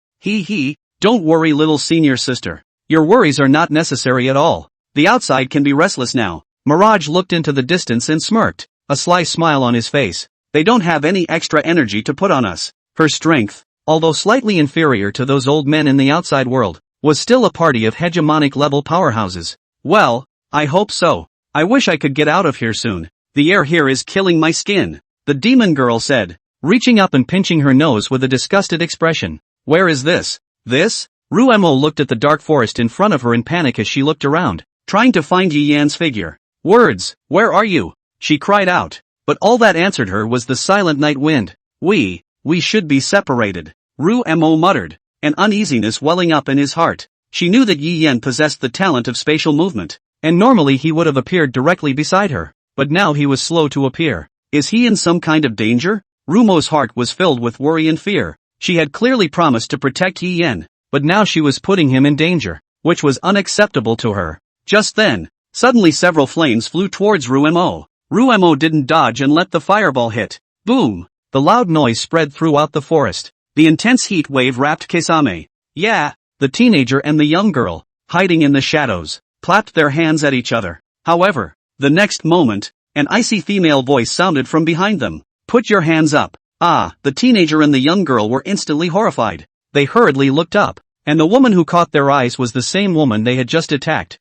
Don't worry little senior sister. Your worries are not necessary at all. The outside can be restless now. Mirage looked into the distance and smirked, a sly smile on his face. They don't have any extra energy to put on us. Her strength, although slightly inferior to those old men in the outside world, was still a party of hegemonic level powerhouses. Well, I hope so. I wish I could get out of here soon. The air here is killing my skin, the demon girl said, reaching up and pinching her nose with a disgusted expression. Where is this? This? Ruemo looked at the dark forest in front of her in panic as she looked around, trying to find Yi Yan's figure. Words, where are you? She cried out, but all that answered her was the silent night wind. We should be separated, Ruemo muttered, an uneasiness welling up in his heart. She knew that Yi Yan possessed the talent of spatial movement, and normally he would have appeared directly beside her, but now he was slow to appear. Is he in some kind of danger? Rumo's heart was filled with worry and fear. She had clearly promised to protect Yi Yan, but now she was putting him in danger, which was unacceptable to her. Just then, suddenly several flames flew towards Ruemo. Ruemo didn't dodge and let the fireball hit. Boom! The loud noise spread throughout the forest. The intense heat wave wrapped Kesame. Yeah, the teenager and the young girl, hiding in the shadows, clapped their hands at each other. However, the next moment, an icy female voice sounded from behind them. Put your hands up. The teenager and the young girl were instantly horrified. They hurriedly looked up, and the woman who caught their eyes was the same woman they had just attacked.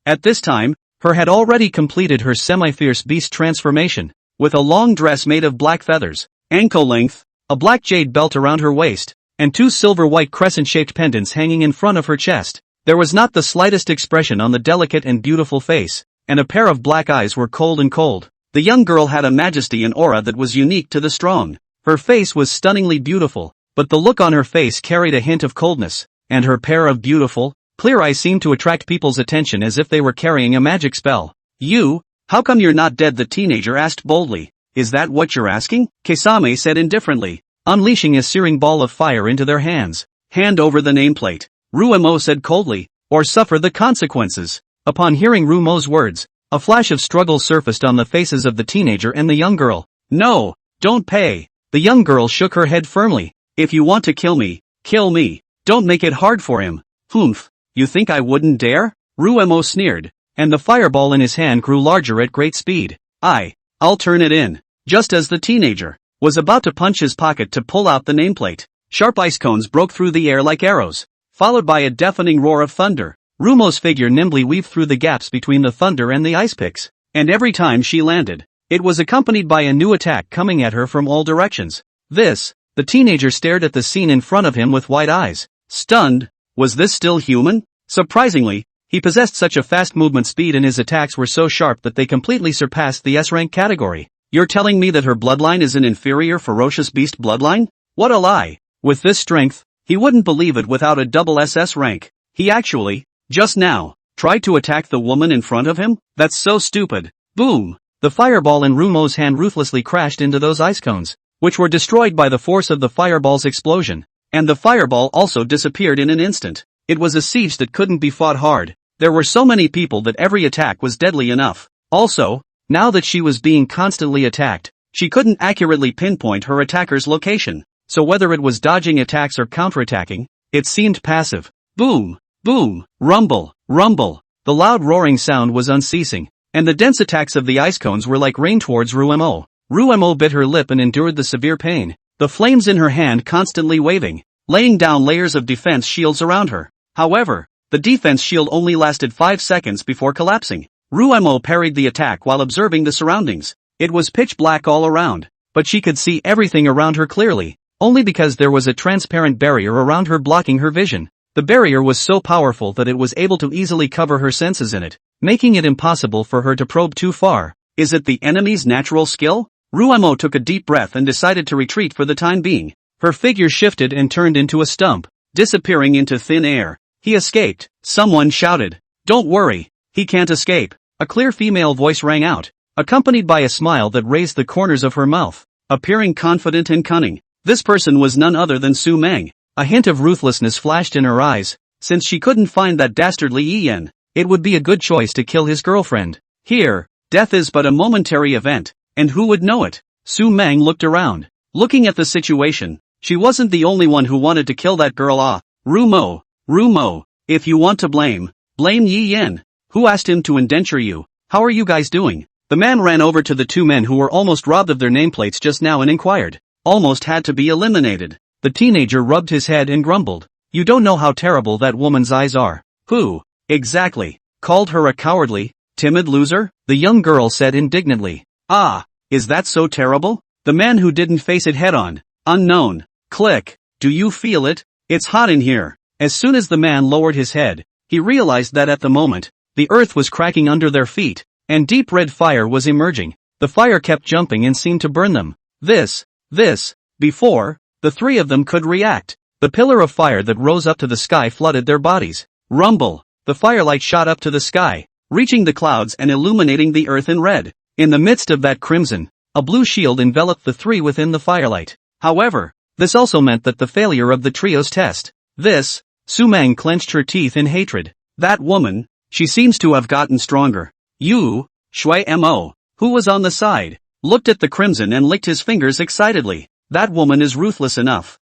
At this time, her had already completed her semi-fierce beast transformation, with a long dress made of black feathers, ankle length, a black jade belt around her waist, and two silver-white crescent-shaped pendants hanging in front of her chest. There was not the slightest expression on the delicate and beautiful face, and a pair of black eyes were cold and cold. The young girl had a majesty and aura that was unique to the strong. Her face was stunningly beautiful, but the look on her face carried a hint of coldness, and her pair of beautiful, clear eyes seemed to attract people's attention as if they were carrying a magic spell. How come you're not dead? The teenager asked boldly. Is that what you're asking? Kesame said indifferently, unleashing a searing ball of fire into their hands. Hand over the nameplate, Ruemo said coldly, or suffer the consequences. Upon hearing Rumo's words, a flash of struggle surfaced on the faces of the teenager and the young girl. No, don't pay. The young girl shook her head firmly. If you want to kill me, kill me. Don't make it hard for him. Humph, you think I wouldn't dare? Ruemo sneered, and the fireball in his hand grew larger at great speed. I'll turn it in. Just as the teenager was about to punch his pocket to pull out the nameplate, sharp ice cones broke through the air like arrows, followed by a deafening roar of thunder. Rumo's figure nimbly weaved through the gaps between the thunder and the ice picks, and every time she landed, it was accompanied by a new attack coming at her from all directions. The teenager stared at the scene in front of him with wide eyes, stunned. Was this still human? Surprisingly, he possessed such a fast movement speed and his attacks were so sharp that they completely surpassed the S-rank category. You're telling me that her bloodline is an inferior ferocious beast bloodline? What a lie! With this strength, he wouldn't believe it without a double SS rank. He actually, just now, tried to attack the woman in front of him? That's so stupid. Boom! The fireball in Rumo's hand ruthlessly crashed into those ice cones, which were destroyed by the force of the fireball's explosion. and the fireball also disappeared in an instant. It was a siege that couldn't be fought hard. There were so many people that every attack was deadly enough. Also, now that she was being constantly attacked, she couldn't accurately pinpoint her attacker's location. So whether it was dodging attacks or counterattacking, it seemed passive. Boom! Boom! Rumble! Rumble! The loud roaring sound was unceasing, and the dense attacks of the ice cones were like rain towards Ruemo. Ruemo bit her lip and endured the severe pain, the flames in her hand constantly waving, laying down layers of defense shields around her. However, the defense shield only lasted 5 seconds before collapsing. Ruemo parried the attack while observing the surroundings. It was pitch black all around, but she could see everything around her clearly, only because there was a transparent barrier around her blocking her vision. The barrier was so powerful that it was able to easily cover her senses in it, making it impossible for her to probe too far. Is it the enemy's natural skill? Ruemo took a deep breath and decided to retreat for the time being. Her figure shifted and turned into a stump, disappearing into thin air. He escaped. Someone shouted. Don't worry, he can't escape. A clear female voice rang out, accompanied by a smile that raised the corners of her mouth, appearing confident and cunning. This person was none other than Su Meng. A hint of ruthlessness flashed in her eyes. Since she couldn't find that dastardly Yen, it would be a good choice to kill his girlfriend. Here, death is but a momentary event, and who would know it? Su Meng looked around. Looking at the situation, she wasn't the only one who wanted to kill that girl. Rumo, if you want to blame Yi Yen. Who asked him to indenture you? How are you guys doing? The man ran over to the two men who were almost robbed of their nameplates just now and inquired. Almost had to be eliminated. The teenager rubbed his head and grumbled. You don't know how terrible that woman's eyes are. Who, exactly, called her a cowardly, timid loser? The young girl said indignantly. Ah, is that so terrible? The man who didn't face it head on. Unknown. Click. Do you feel it? It's hot in here. As soon as the man lowered his head, he realized that at the moment, the earth was cracking under their feet, and deep red fire was emerging. The fire kept jumping and seemed to burn them. Before the three of them could react, the pillar of fire that rose up to the sky flooded their bodies. Rumble! The firelight shot up to the sky, reaching the clouds and illuminating the earth in red. In the midst of that crimson, a blue shield enveloped the three within the firelight. However, this also meant that the failure of the trio's test. Su Meng clenched her teeth in hatred. That woman, she seems to have gotten stronger. Shui Mo, who was on the side, looked at the crimson and licked his fingers excitedly. That woman is ruthless enough.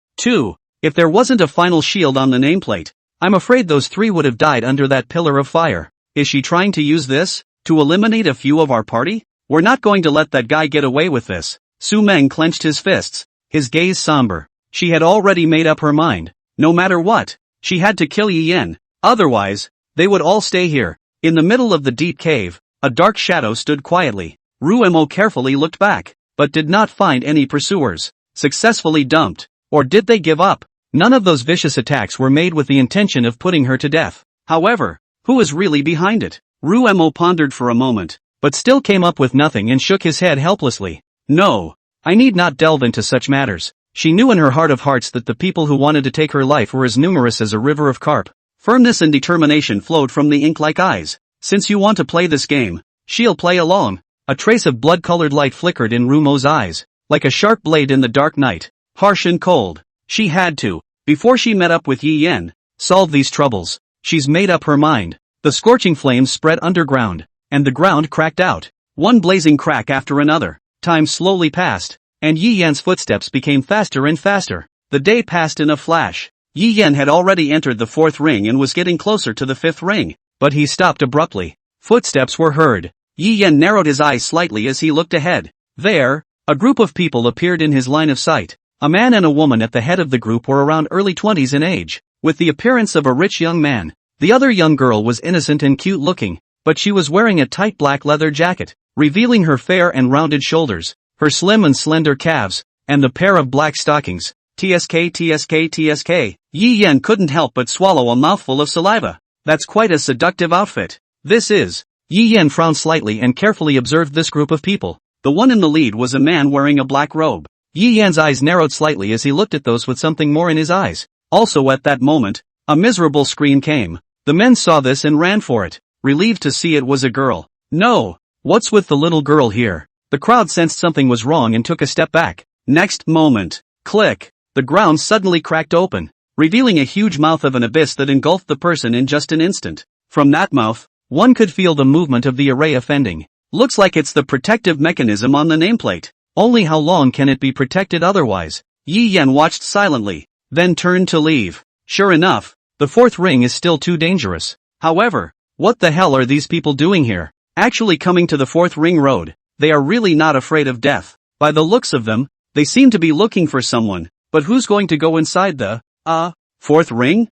If there wasn't a final shield on the nameplate, I'm afraid those three would have died under that pillar of fire. Is she trying to use this to eliminate a few of our party? We're not going to let that guy get away with this. Su Meng clenched his fists, his gaze somber. She had already made up her mind. No matter what, she had to kill Yi Yen. Otherwise, they would all stay here. In the middle of the deep cave, a dark shadow stood quietly. Ruemo carefully looked back, but did not find any pursuers. Successfully dumped. Or did they give up? None of those vicious attacks were made with the intention of putting her to death. However, who is really behind it? Ruemo pondered for a moment, but still came up with nothing and shook his head helplessly. No, I need not delve into such matters. She knew in her heart of hearts that the people who wanted to take her life were as numerous as a river of carp. Firmness and determination flowed from the ink-like eyes. Since you want to play this game, she'll play along. A trace of blood-colored light flickered in Rumo's eyes, like a sharp blade in the dark night, harsh and cold. She had to, before she met up with Yi Yen, solve these troubles. She's made up her mind. The scorching flames spread underground, and the ground cracked out. One blazing crack after another. Time slowly passed, and Yi Yen's footsteps became faster and faster. The day passed in a flash. Yi Yen had already entered the 4th ring and was getting closer to the 5th ring, but he stopped abruptly. Footsteps were heard. Yi Yen narrowed his eyes slightly as he looked ahead. There, a group of people appeared in his line of sight. A man and a woman at the head of the group were around early 20s in age, with the appearance of a rich young man. The other young girl was innocent and cute looking, but she was wearing a tight black leather jacket, revealing her fair and rounded shoulders, her slim and slender calves, and the pair of black stockings. Tsk. Yi Yen couldn't help but swallow a mouthful of saliva. That's quite a seductive outfit. Yi Yen frowned slightly and carefully observed this group of people. The one in the lead was a man wearing a black robe. Yi Yan's eyes narrowed slightly as he looked at those with something more in his eyes. Also at that moment, a miserable scream came. The men saw this and ran for it, relieved to see it was a girl. No! What's with the little girl here? The crowd sensed something was wrong and took a step back. Next moment, click! the ground suddenly cracked open, revealing a huge mouth of an abyss that engulfed the person in just an instant. From that mouth, one could feel the movement of the array offending. Looks like it's the protective mechanism on the nameplate. Only how long can it be protected otherwise? Yi Yan watched silently, then turned to leave. Sure enough, the fourth ring is still too dangerous. However, what the hell are these people doing here? Actually coming to the fourth ring road, they are really not afraid of death. By the looks of them, they seem to be looking for someone, but who's going to go inside the, fourth ring?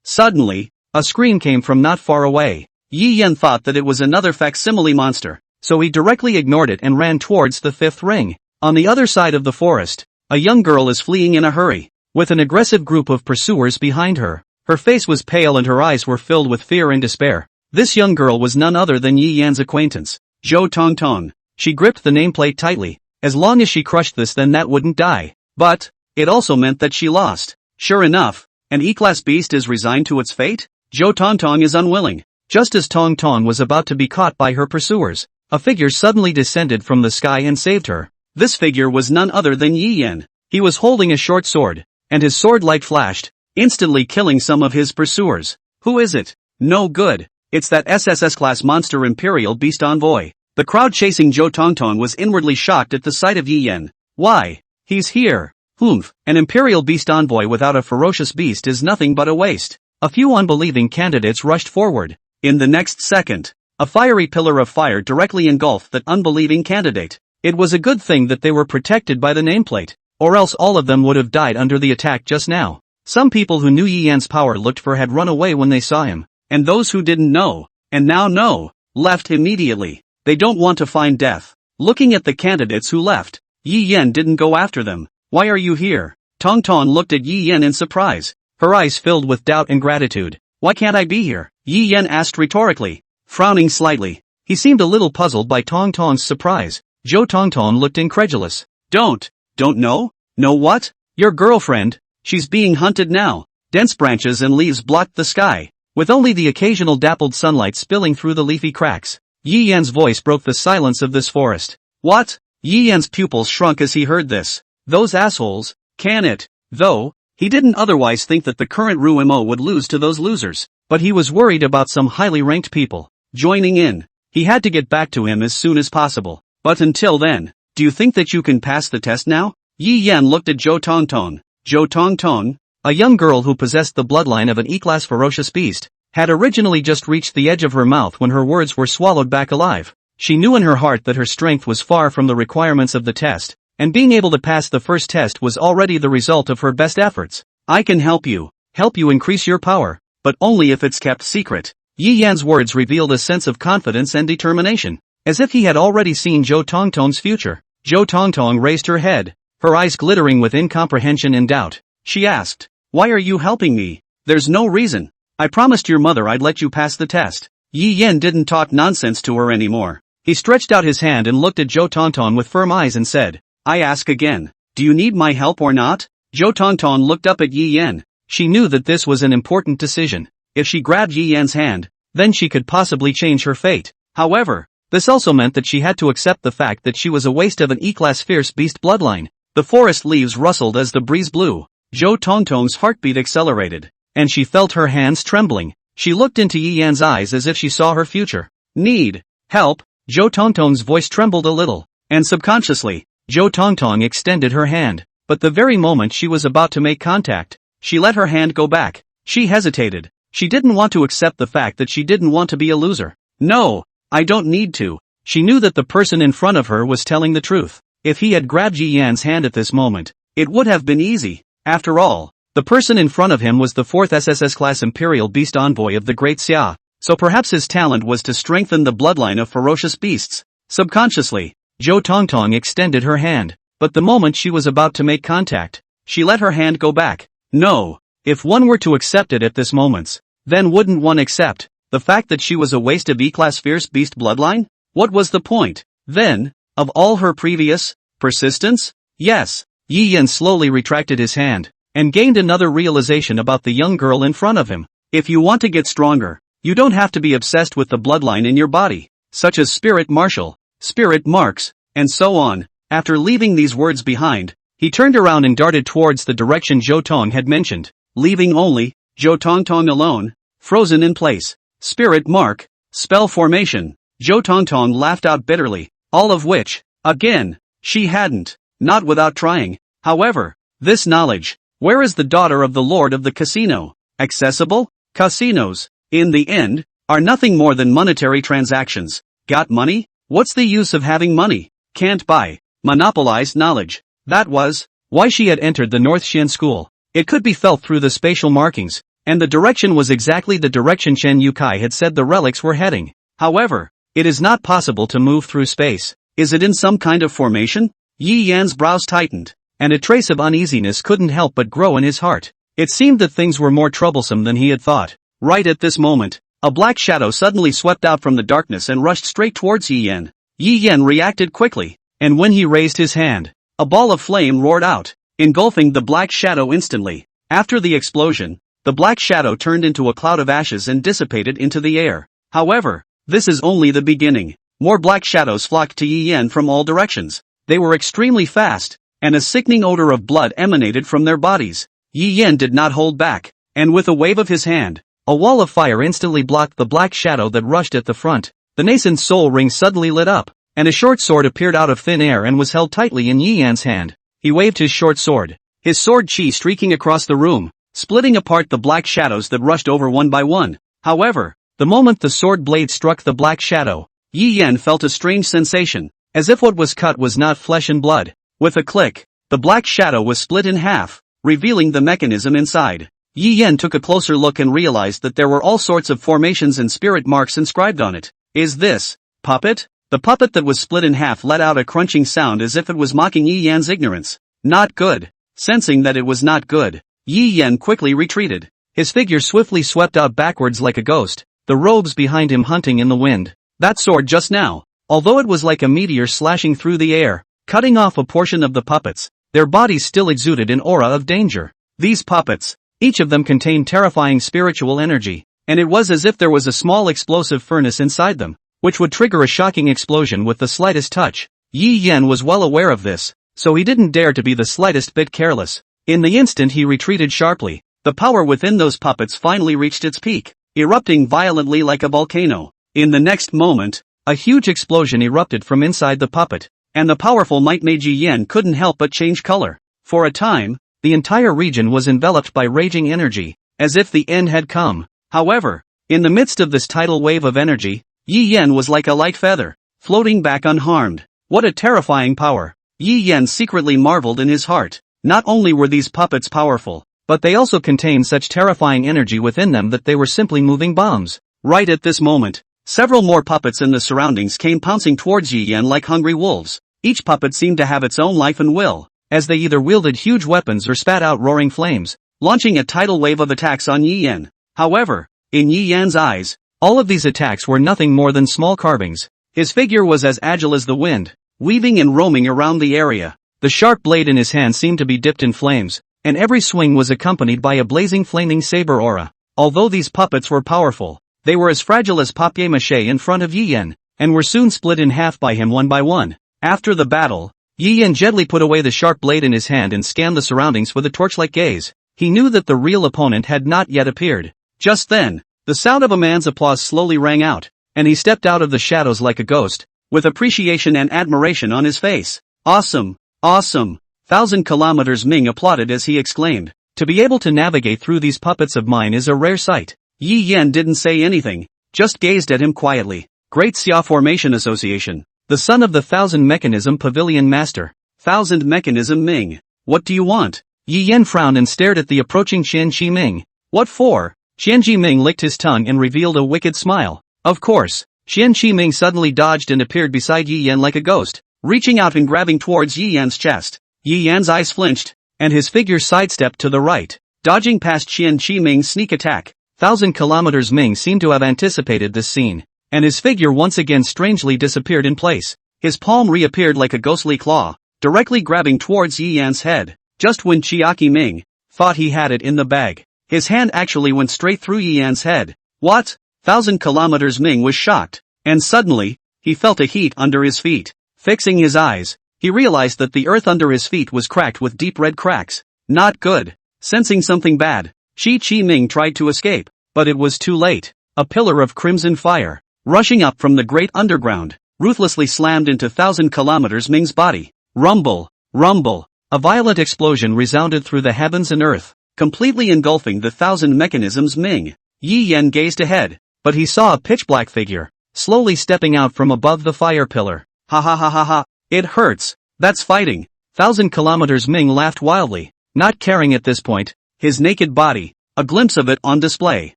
Suddenly, a scream came from not far away. Yi Yan thought that it was another facsimile monster, so he directly ignored it and ran towards the fifth ring. On the other side of the forest, a young girl is fleeing in a hurry, with an aggressive group of pursuers behind her. Her face was pale and her eyes were filled with fear and despair. This young girl was none other than Yi Yan's acquaintance, Zhou Tongtong. She gripped the nameplate tightly. As long as she crushed this, then that wouldn't die. But it also meant that she lost. Sure enough, an E-class beast is resigned to its fate? Zhou Tongtong is unwilling. Just as Tongtong was about to be caught by her pursuers, a figure suddenly descended from the sky and saved her. This figure was none other than Yi Yan. He was holding a short sword, and his sword light flashed, instantly killing some of his pursuers. Who is it? No good. It's that SSS-class monster Imperial Beast Envoy. The crowd chasing Zhou Tongtong was inwardly shocked at the sight of Yi Yan. Why? He's here. Humph, an Imperial Beast Envoy without a ferocious beast is nothing but a waste. A few unbelieving candidates rushed forward. In the next second, a fiery pillar of fire directly engulfed that unbelieving candidate. It was a good thing that they were protected by the nameplate, or else all of them would have died under the attack just now. Some people who knew Yi Yan's power looked for had run away when they saw him, and those who didn't know, and now know, left immediately. They don't want to find death. Looking at the candidates who left, Yi Yan didn't go after them. Why are you here? Tongtong looked at Yi Yan in surprise, her eyes filled with doubt and gratitude. Why can't I be here? Yi Yan asked rhetorically, frowning slightly. He seemed a little puzzled by Tongtong's surprise. Zhou Tongtong looked incredulous. Don't know? Know what? Your girlfriend. She's being hunted now. Dense branches and leaves blocked the sky, with only the occasional dappled sunlight spilling through the leafy cracks. Yi Yan's voice broke the silence of this forest. What? Yi Yan's pupils shrunk as he heard this. Those assholes, can it? Though, he didn't otherwise think that the current Rumo would lose to those losers, but he was worried about some highly ranked people joining in. He had to get back to him as soon as possible. But until then, do you think that you can pass the test now? Yi Yan looked at Zhou Tongtong. Zhou Tongtong, a young girl who possessed the bloodline of an E-class ferocious beast, had originally just reached the edge of her mouth when her words were swallowed back alive. She knew in her heart that her strength was far from the requirements of the test, and being able to pass the first test was already the result of her best efforts. I can help you increase your power, but only if it's kept secret. Yi Yan's words revealed a sense of confidence and determination, as if he had already seen Zhou Tongtong's future. Zhou Tongtong raised her head, her eyes glittering with incomprehension and doubt. She asked, why are you helping me? There's no reason. I promised your mother I'd let you pass the test. Yi Yan didn't talk nonsense to her anymore. He stretched out his hand and looked at Zhou Tongtong with firm eyes and said, I ask again, do you need my help or not? Zhou Tongtong looked up at Yi Yan. She knew that this was an important decision. If she grabbed Yi Yan's hand, then she could possibly change her fate. However, this also meant that she had to accept the fact that she was a waste of an E-class fierce beast bloodline. The forest leaves rustled as the breeze blew. Zhou Tongtong's heartbeat accelerated, and she felt her hands trembling. She looked into Yi Yan's eyes as if she saw her future. Need help? Zhou Tongtong's voice trembled a little, and subconsciously, Zhou Tongtong extended her hand. But the very moment she was about to make contact, she let her hand go back. She hesitated. She didn't want to accept the fact that she didn't want to be a loser. No, I don't need to. She knew that the person in front of her was telling the truth. If he had grabbed Yi Yan's hand at this moment, it would have been easy. After all, the person in front of him was the 4th SSS-class Imperial Beast Envoy of the Great Xia, so perhaps his talent was to strengthen the bloodline of ferocious beasts. Subconsciously, Zhou Tongtong extended her hand, but the moment she was about to make contact, she let her hand go back. No, if one were to accept it at this moment, then wouldn't one accept the fact that she was a waste of E-class fierce beast bloodline? What was the point, then, of all her previous persistence? Yes. Yi Yan slowly retracted his hand, and gained another realization about the young girl in front of him. If you want to get stronger, you don't have to be obsessed with the bloodline in your body, such as spirit martial, spirit marks, and so on. After leaving these words behind, He turned around and darted towards the direction Zhou Tong had mentioned, leaving only Zhou Tong alone, frozen in place. Spirit mark, spell formation. Zhou Tong laughed out bitterly, all of which, again, she hadn't, not without trying. However, this knowledge, where is the daughter of the lord of the casino? Accessible? Casinos, in the end, are nothing more than monetary transactions. Got money? What's the use of having money? Can't buy. Monopolized knowledge. That was why she had entered the North Xian school. It could be felt through the spatial markings, and the direction was exactly the direction Chen Yukai had said the relics were heading. However, it is not possible to move through space. Is it in some kind of formation? Yi Yan's brows tightened, and a trace of uneasiness couldn't help but grow in his heart. It seemed that things were more troublesome than he had thought. Right at this moment, a black shadow suddenly swept out from the darkness and rushed straight towards Yi Yan. Yi Yan reacted quickly, and when he raised his hand, a ball of flame roared out, engulfing the black shadow instantly. After the explosion, the black shadow turned into a cloud of ashes and dissipated into the air. However, this is only the beginning. More black shadows flocked to Yi Yan from all directions. They were extremely fast, and a sickening odor of blood emanated from their bodies. Yi Yan did not hold back, and with a wave of his hand, a wall of fire instantly blocked the black shadow that rushed at the front. The nascent soul ring suddenly lit up, and a short sword appeared out of thin air and was held tightly in Yi Yan's hand. He waved his short sword, his sword chi streaking across the room, splitting apart the black shadows that rushed over one by one. However, the moment the sword blade struck the black shadow, Yi Yan felt a strange sensation, as if what was cut was not flesh and blood. With a click, the black shadow was split in half, revealing the mechanism inside. Yi Yan took a closer look and realized that there were all sorts of formations and spirit marks inscribed on it. Is this puppet? The puppet that was split in half let out a crunching sound as if it was mocking Yi Yan's ignorance. Not good. Sensing that it was not good, Yi Yan quickly retreated. His figure swiftly swept out backwards like a ghost, the robes behind him hunting in the wind. That sword just now, although it was like a meteor slashing through the air, cutting off a portion of the puppets, their bodies still exuded an aura of danger. These puppets, each of them contained terrifying spiritual energy, and it was as if there was a small explosive furnace inside them, which would trigger a shocking explosion with the slightest touch. Yi Yan was well aware of this, so he didn't dare to be the slightest bit careless. In the instant he retreated sharply. The power within those puppets finally reached its peak, erupting violently like a volcano. In the next moment, a huge explosion erupted from inside the puppet, and the powerful might made Yi Yan couldn't help but change color. For a time, the entire region was enveloped by raging energy, as if the end had come. However, in the midst of this tidal wave of energy, Yi Yan was like a light feather, floating back unharmed. What a terrifying power! Yi Yan secretly marveled in his heart. Not only were these puppets powerful, but they also contained such terrifying energy within them that they were simply moving bombs. Right at this moment, several more puppets in the surroundings came pouncing towards Yi Yan like hungry wolves. Each puppet seemed to have its own life and will, as they either wielded huge weapons or spat out roaring flames, launching a tidal wave of attacks on Yi Yan. However, in Yi Yan's eyes, all of these attacks were nothing more than small carvings. His figure was as agile as the wind, weaving and roaming around the area. The sharp blade in his hand seemed to be dipped in flames, and every swing was accompanied by a blazing flaming saber aura. Although these puppets were powerful, they were as fragile as papier-mâché in front of Yi Yan, and were soon split in half by him one by one. After the battle, Yi Yan gently put away the sharp blade in his hand and scanned the surroundings with a torch-like gaze. He knew that the real opponent had not yet appeared. Just then, the sound of a man's applause slowly rang out, and he stepped out of the shadows like a ghost, with appreciation and admiration on his face. Awesome! Awesome! 1,000 kilometers Ming applauded as he exclaimed. To be able to navigate through these puppets of mine is a rare sight. Yi Yan didn't say anything, just gazed at him quietly. Great Xia Formation Association. The son of the 1,000 Mechanism Pavilion Master. 1,000 Mechanism Ming. What do you want? Yi Yan frowned and stared at the approaching Qian Chi Ming. What for? Qian Chi Ming licked his tongue and revealed a wicked smile. Of course. Qian Chi Ming suddenly dodged and appeared beside Yi Yan like a ghost, reaching out and grabbing towards Yi Yan's chest. Yi Yan's eyes flinched, and his figure sidestepped to the right, dodging past Qian Chi Ming's sneak attack. 1,000 kilometers Ming seemed to have anticipated this scene, and his figure once again strangely disappeared in place. His palm reappeared like a ghostly claw, directly grabbing towards Yi Yan's head. Just when Qiaki Ming thought he had it in the bag, his hand actually went straight through Yi Yan's head. What? 1,000 kilometers Ming was shocked, and suddenly, he felt a heat under his feet. Fixing his eyes, he realized that the earth under his feet was cracked with deep red cracks. Not good. Sensing something bad, Chi Ming tried to escape, but it was too late. A pillar of crimson fire, rushing up from the great underground, ruthlessly slammed into 1,000 kilometers Ming's body. Rumble, rumble. A violent explosion resounded through the heavens and earth, completely engulfing the 1,000 mechanisms Ming. Yi Yan gazed ahead, but he saw a pitch-black figure, slowly stepping out from above the fire pillar. Ha ha ha ha ha, it hurts. That's fighting. 1,000 kilometers Ming laughed wildly, not caring at this point, his naked body, a glimpse of it on display.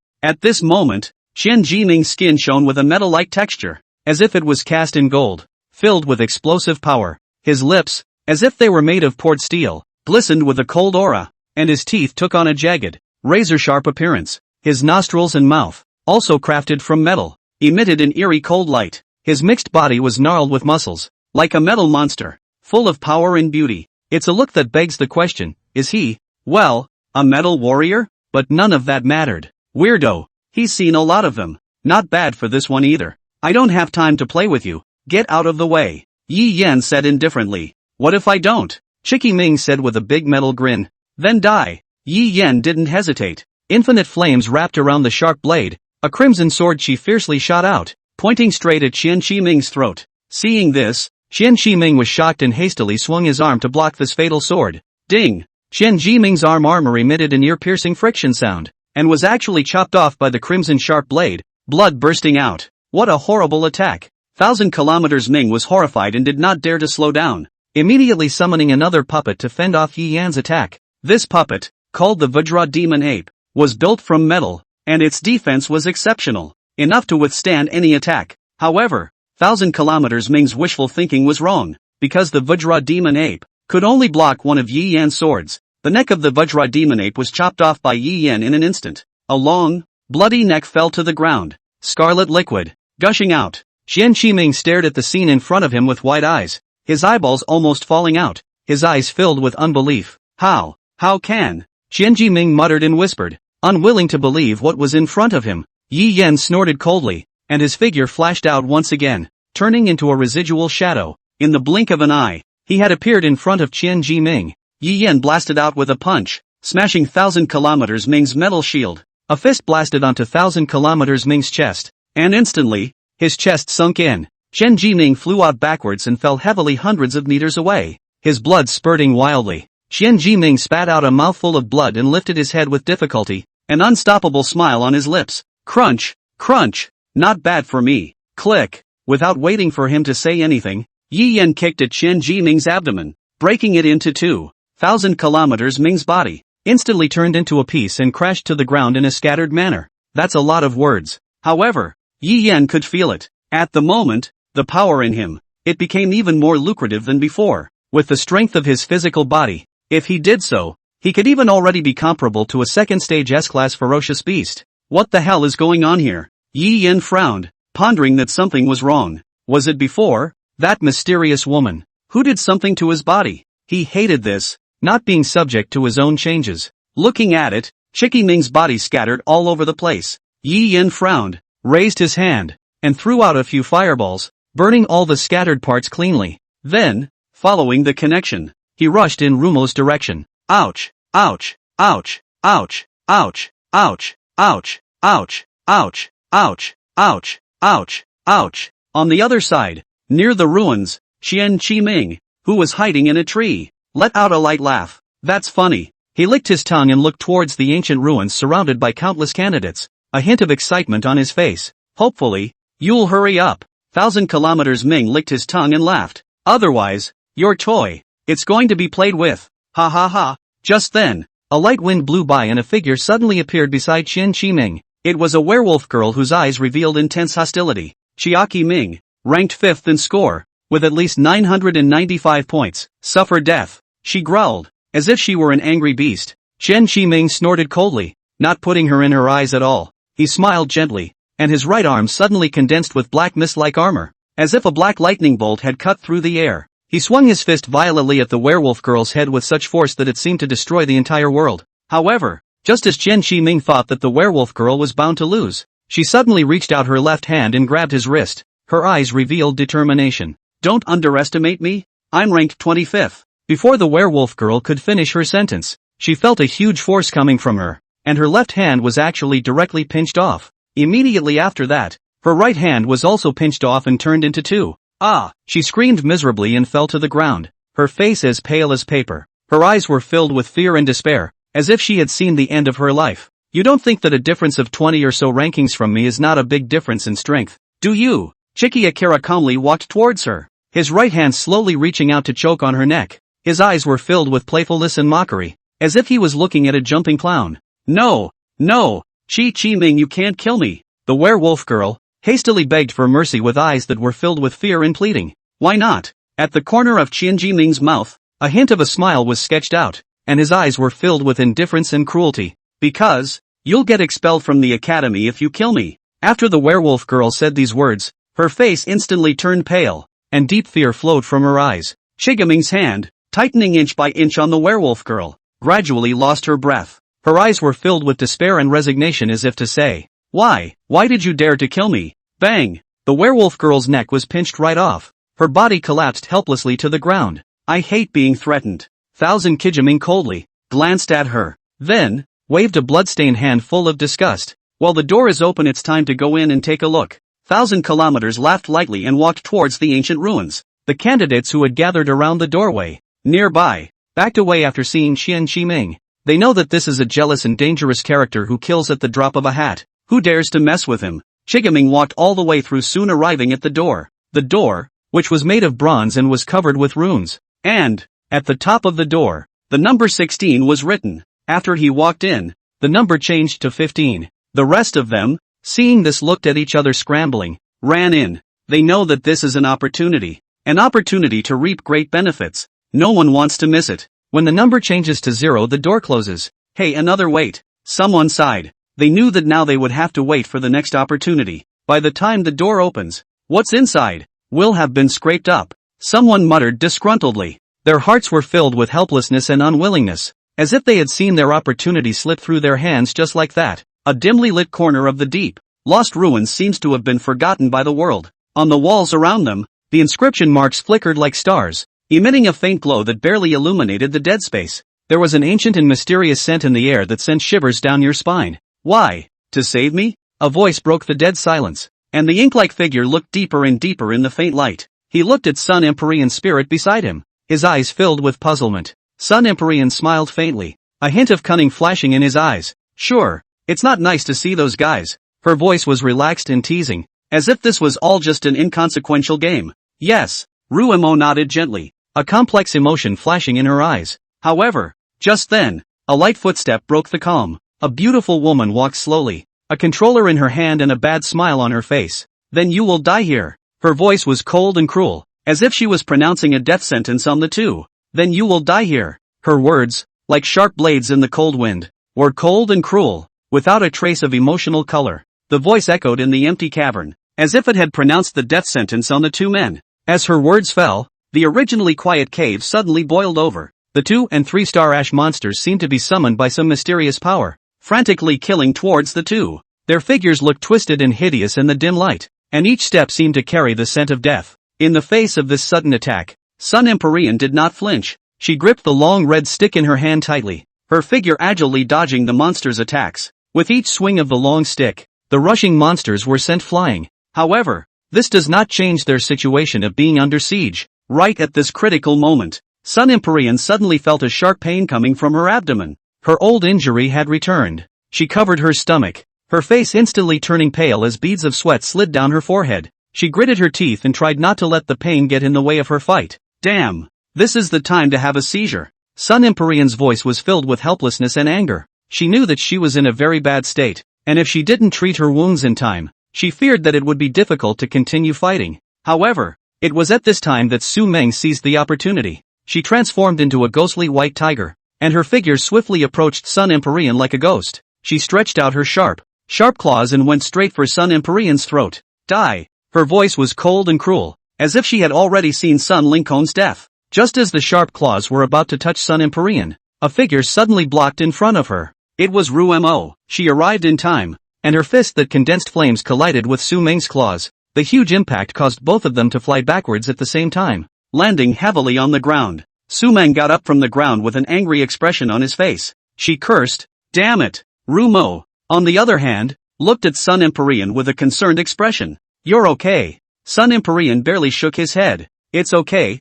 At this moment, Qian Jiming's skin shone with a metal-like texture, as if it was cast in gold, filled with explosive power. His lips, as if they were made of poured steel, glistened with a cold aura, and his teeth took on a jagged, razor-sharp appearance. His nostrils and mouth, also crafted from metal, emitted an eerie cold light. His mixed body was gnarled with muscles, like a metal monster, full of power and beauty. It's a look that begs the question, is he, well, a metal warrior? But none of that mattered. Weirdo. He's seen a lot of them. Not bad for this one either. I don't have time to play with you. Get out of the way. Yi Yan said indifferently. What if I don't? Chi Ming said with a big metal grin. Then die. Yi Yan didn't hesitate. Infinite flames wrapped around the sharp blade. A crimson sword she fiercely shot out, pointing straight at Qian Ming's throat. Seeing this, Qian Ming was shocked and hastily swung his arm to block this fatal sword. Ding! Qian Ming's armor emitted an ear-piercing friction sound, and was actually chopped off by the crimson sharp blade, blood bursting out. What a horrible attack! 1,000 kilometers Ming was horrified and did not dare to slow down, immediately summoning another puppet to fend off Yi Yan's attack. This puppet, called the Vajra Demon Ape, was built from metal, and its defense was exceptional, enough to withstand any attack. However, 1,000 kilometers Ming's wishful thinking was wrong, because the Vajra Demon Ape could only block one of Yi Yan's swords. The neck of the Vajra Demon Ape was chopped off by Yi Yan in an instant. A long, bloody neck fell to the ground, scarlet liquid, gushing out. Qian Ming stared at the scene in front of him with wide eyes, his eyeballs almost falling out, his eyes filled with unbelief. How can? Qian Ming muttered and whispered, unwilling to believe what was in front of him. Yi Yan snorted coldly, and his figure flashed out once again, turning into a residual shadow. In the blink of an eye, he had appeared in front of Qian Ming. Yi Yan blasted out with a punch, smashing 1,000 kilometers Ming's metal shield. A fist blasted onto 1,000 kilometers Ming's chest, and instantly, his chest sunk in. Qian Ming flew out backwards and fell heavily hundreds of meters away, his blood spurting wildly. Qian Ming spat out a mouthful of blood and lifted his head with difficulty, an unstoppable smile on his lips. Crunch, crunch, not bad for me. Click. Without waiting for him to say anything, Yi Yan kicked at Qian Ming's abdomen, breaking it into two. 1,000 kilometers Ming's body instantly turned into a piece and crashed to the ground in a scattered manner. That's a lot of words. However, Yi Yan could feel it. At the moment, the power in him, it became even more lucrative than before. With the strength of his physical body, if he did so, he could even already be comparable to a second-stage S-class ferocious beast. What the hell is going on here? Yi Yan frowned, pondering that something was wrong. Was it before? That mysterious woman, who did something to his body? He hated this, not being subject to his own changes. Looking at it, Chi Ming's body scattered all over the place. Yi Yan frowned, raised his hand, and threw out a few fireballs, burning all the scattered parts cleanly. Then, following the connection, he rushed in Rumo's direction. Ouch! Ouch! Ouch! Ouch! Ouch! Ouch! Ouch! Ouch! Ouch! Ouch! Ouch! Ouch! Ouch! On the other side, near the ruins, Qian Ming, who was hiding in a tree, let out a light laugh. That's funny. He licked his tongue and looked towards the ancient ruins surrounded by countless candidates, a hint of excitement on his face. Hopefully, you'll hurry up. 1,000 kilometers Ming licked his tongue and laughed. Otherwise, your toy, it's going to be played with. Ha ha ha. Just then, a light wind blew by and a figure suddenly appeared beside Qian Ming. It was a werewolf girl whose eyes revealed intense hostility. Chiaki Ming, ranked 5th in score, with at least 995 points, suffered death. She growled, as if she were an angry beast. Qian Ming snorted coldly, not putting her in her eyes at all. He smiled gently, and his right arm suddenly condensed with black mist-like armor, as if a black lightning bolt had cut through the air. He swung his fist violently at the werewolf girl's head with such force that it seemed to destroy the entire world. However, just as Qian Ming thought that the werewolf girl was bound to lose, she suddenly reached out her left hand and grabbed his wrist. Her eyes revealed determination. Don't underestimate me. I'm ranked 25th. Before the werewolf girl could finish her sentence, she felt a huge force coming from her, and her left hand was actually directly pinched off. Immediately after that, her right hand was also pinched off and turned into two. Ah! She screamed miserably and fell to the ground, her face as pale as paper. Her eyes were filled with fear and despair, as if she had seen the end of her life. You don't think that a difference of 20 or so rankings from me is not a big difference in strength, do you? Chikiakira calmly walked towards her, his right hand slowly reaching out to choke on her neck. His eyes were filled with playfulness and mockery, as if he was looking at a jumping clown. No, no, Chi-Chi-Ming, you can't kill me. The werewolf girl hastily begged for mercy with eyes that were filled with fear and pleading. Why not? At the corner of Qianji-Ming's mouth, a hint of a smile was sketched out, and his eyes were filled with indifference and cruelty. Because, you'll get expelled from the academy if you kill me. After the werewolf girl said these words, her face instantly turned pale, and deep fear flowed from her eyes. Shigaming's hand, tightening inch by inch on the werewolf girl, gradually lost her breath. Her eyes were filled with despair and resignation as if to say, why did you dare to kill me? Bang! The werewolf girl's neck was pinched right off. Her body collapsed helplessly to the ground. I hate being threatened. Thousand Kijiming coldly glanced at her, then waved a bloodstained hand full of disgust. While the door is open, it's time to go in and take a look. 1,000 kilometers laughed lightly and walked towards the ancient ruins. The candidates who had gathered around the doorway nearby backed away after seeing Qianji-Ming. They know that this is a jealous and dangerous character who kills at the drop of a hat. Who dares to mess with him? Shigaming walked all the way through, soon arriving at the door. The door, which was made of bronze and was covered with runes. And, at the top of the door, the number 16 was written. After he walked in, the number changed to 15. The rest of them, seeing this, looked at each other scrambling, ran in. They know that this is an opportunity to reap great benefits. No one wants to miss it. When the number changes to 0, the door closes. Hey, another wait. Someone sighed. They knew that now they would have to wait for the next opportunity. By the time the door opens, what's inside will have been scraped up. Someone muttered disgruntledly. Their hearts were filled with helplessness and unwillingness, as if they had seen their opportunity slip through their hands just like that. A dimly lit corner of the deep, lost ruins seems to have been forgotten by the world. On the walls around them, the inscription marks flickered like stars, emitting a faint glow that barely illuminated the dead space. There was an ancient and mysterious scent in the air that sent shivers down your spine. Why? To save me? A voice broke the dead silence, and the ink-like figure looked deeper and deeper in the faint light. He looked at Sun Empyrean spirit beside him, his eyes filled with puzzlement. Sun Empyrean smiled faintly, a hint of cunning flashing in his eyes. Sure, it's not nice to see those guys. Her voice was relaxed and teasing, as if this was all just an inconsequential game. Yes, Ruemo nodded gently, a complex emotion flashing in her eyes. However, just then, a light footstep broke the calm. A beautiful woman walked slowly, a controller in her hand and a bad smile on her face. Then you will die here. Her voice was cold and cruel, as if she was pronouncing a death sentence on the two. Then you will die here. Her words, like sharp blades in the cold wind, were cold and cruel, without a trace of emotional color. The voice echoed in the empty cavern, as if it had pronounced the death sentence on the two men. As her words fell, the originally quiet cave suddenly boiled over. The 2- and 3-star ash monsters seemed to be summoned by some mysterious power, frantically killing towards the two. Their figures looked twisted and hideous in the dim light, and each step seemed to carry the scent of death. In the face of this sudden attack, Sun Empyrean did not flinch. She gripped the long red stick in her hand tightly, her figure agilely dodging the monsters' attacks. With each swing of the long stick, the rushing monsters were sent flying. However, this does not change their situation of being under siege. Right at this critical moment, Sun Empyrean suddenly felt a sharp pain coming from her abdomen. Her old injury had returned. She covered her stomach, her face instantly turning pale as beads of sweat slid down her forehead. She gritted her teeth and tried not to let the pain get in the way of her fight. Damn! This is the time to have a seizure. Sun Empyrean's voice was filled with helplessness and anger. She knew that she was in a very bad state, and if she didn't treat her wounds in time, she feared that it would be difficult to continue fighting. However, it was at this time that Su Meng seized the opportunity. She transformed into a ghostly white tiger, and her figure swiftly approached Sun Empyrean like a ghost. She stretched out her sharp claws and went straight for Sun Empyrean's throat. Die! Her voice was cold and cruel, as if she had already seen Sun Lincoln's death. Just as the sharp claws were about to touch Sun Empyrean, a figure suddenly blocked in front of her. It was Ruemo. She arrived in time, and her fist that condensed flames collided with Su Meng's claws. The huge impact caused both of them to fly backwards at the same time. landing heavily on the ground. Sumang got up from the ground with an angry expression on his face. She cursed, "Damn it, Rumo." On the other hand, looked at Sun Empyrean with a concerned expression. "You're okay." Sun Empyrean barely shook his head. It's okay.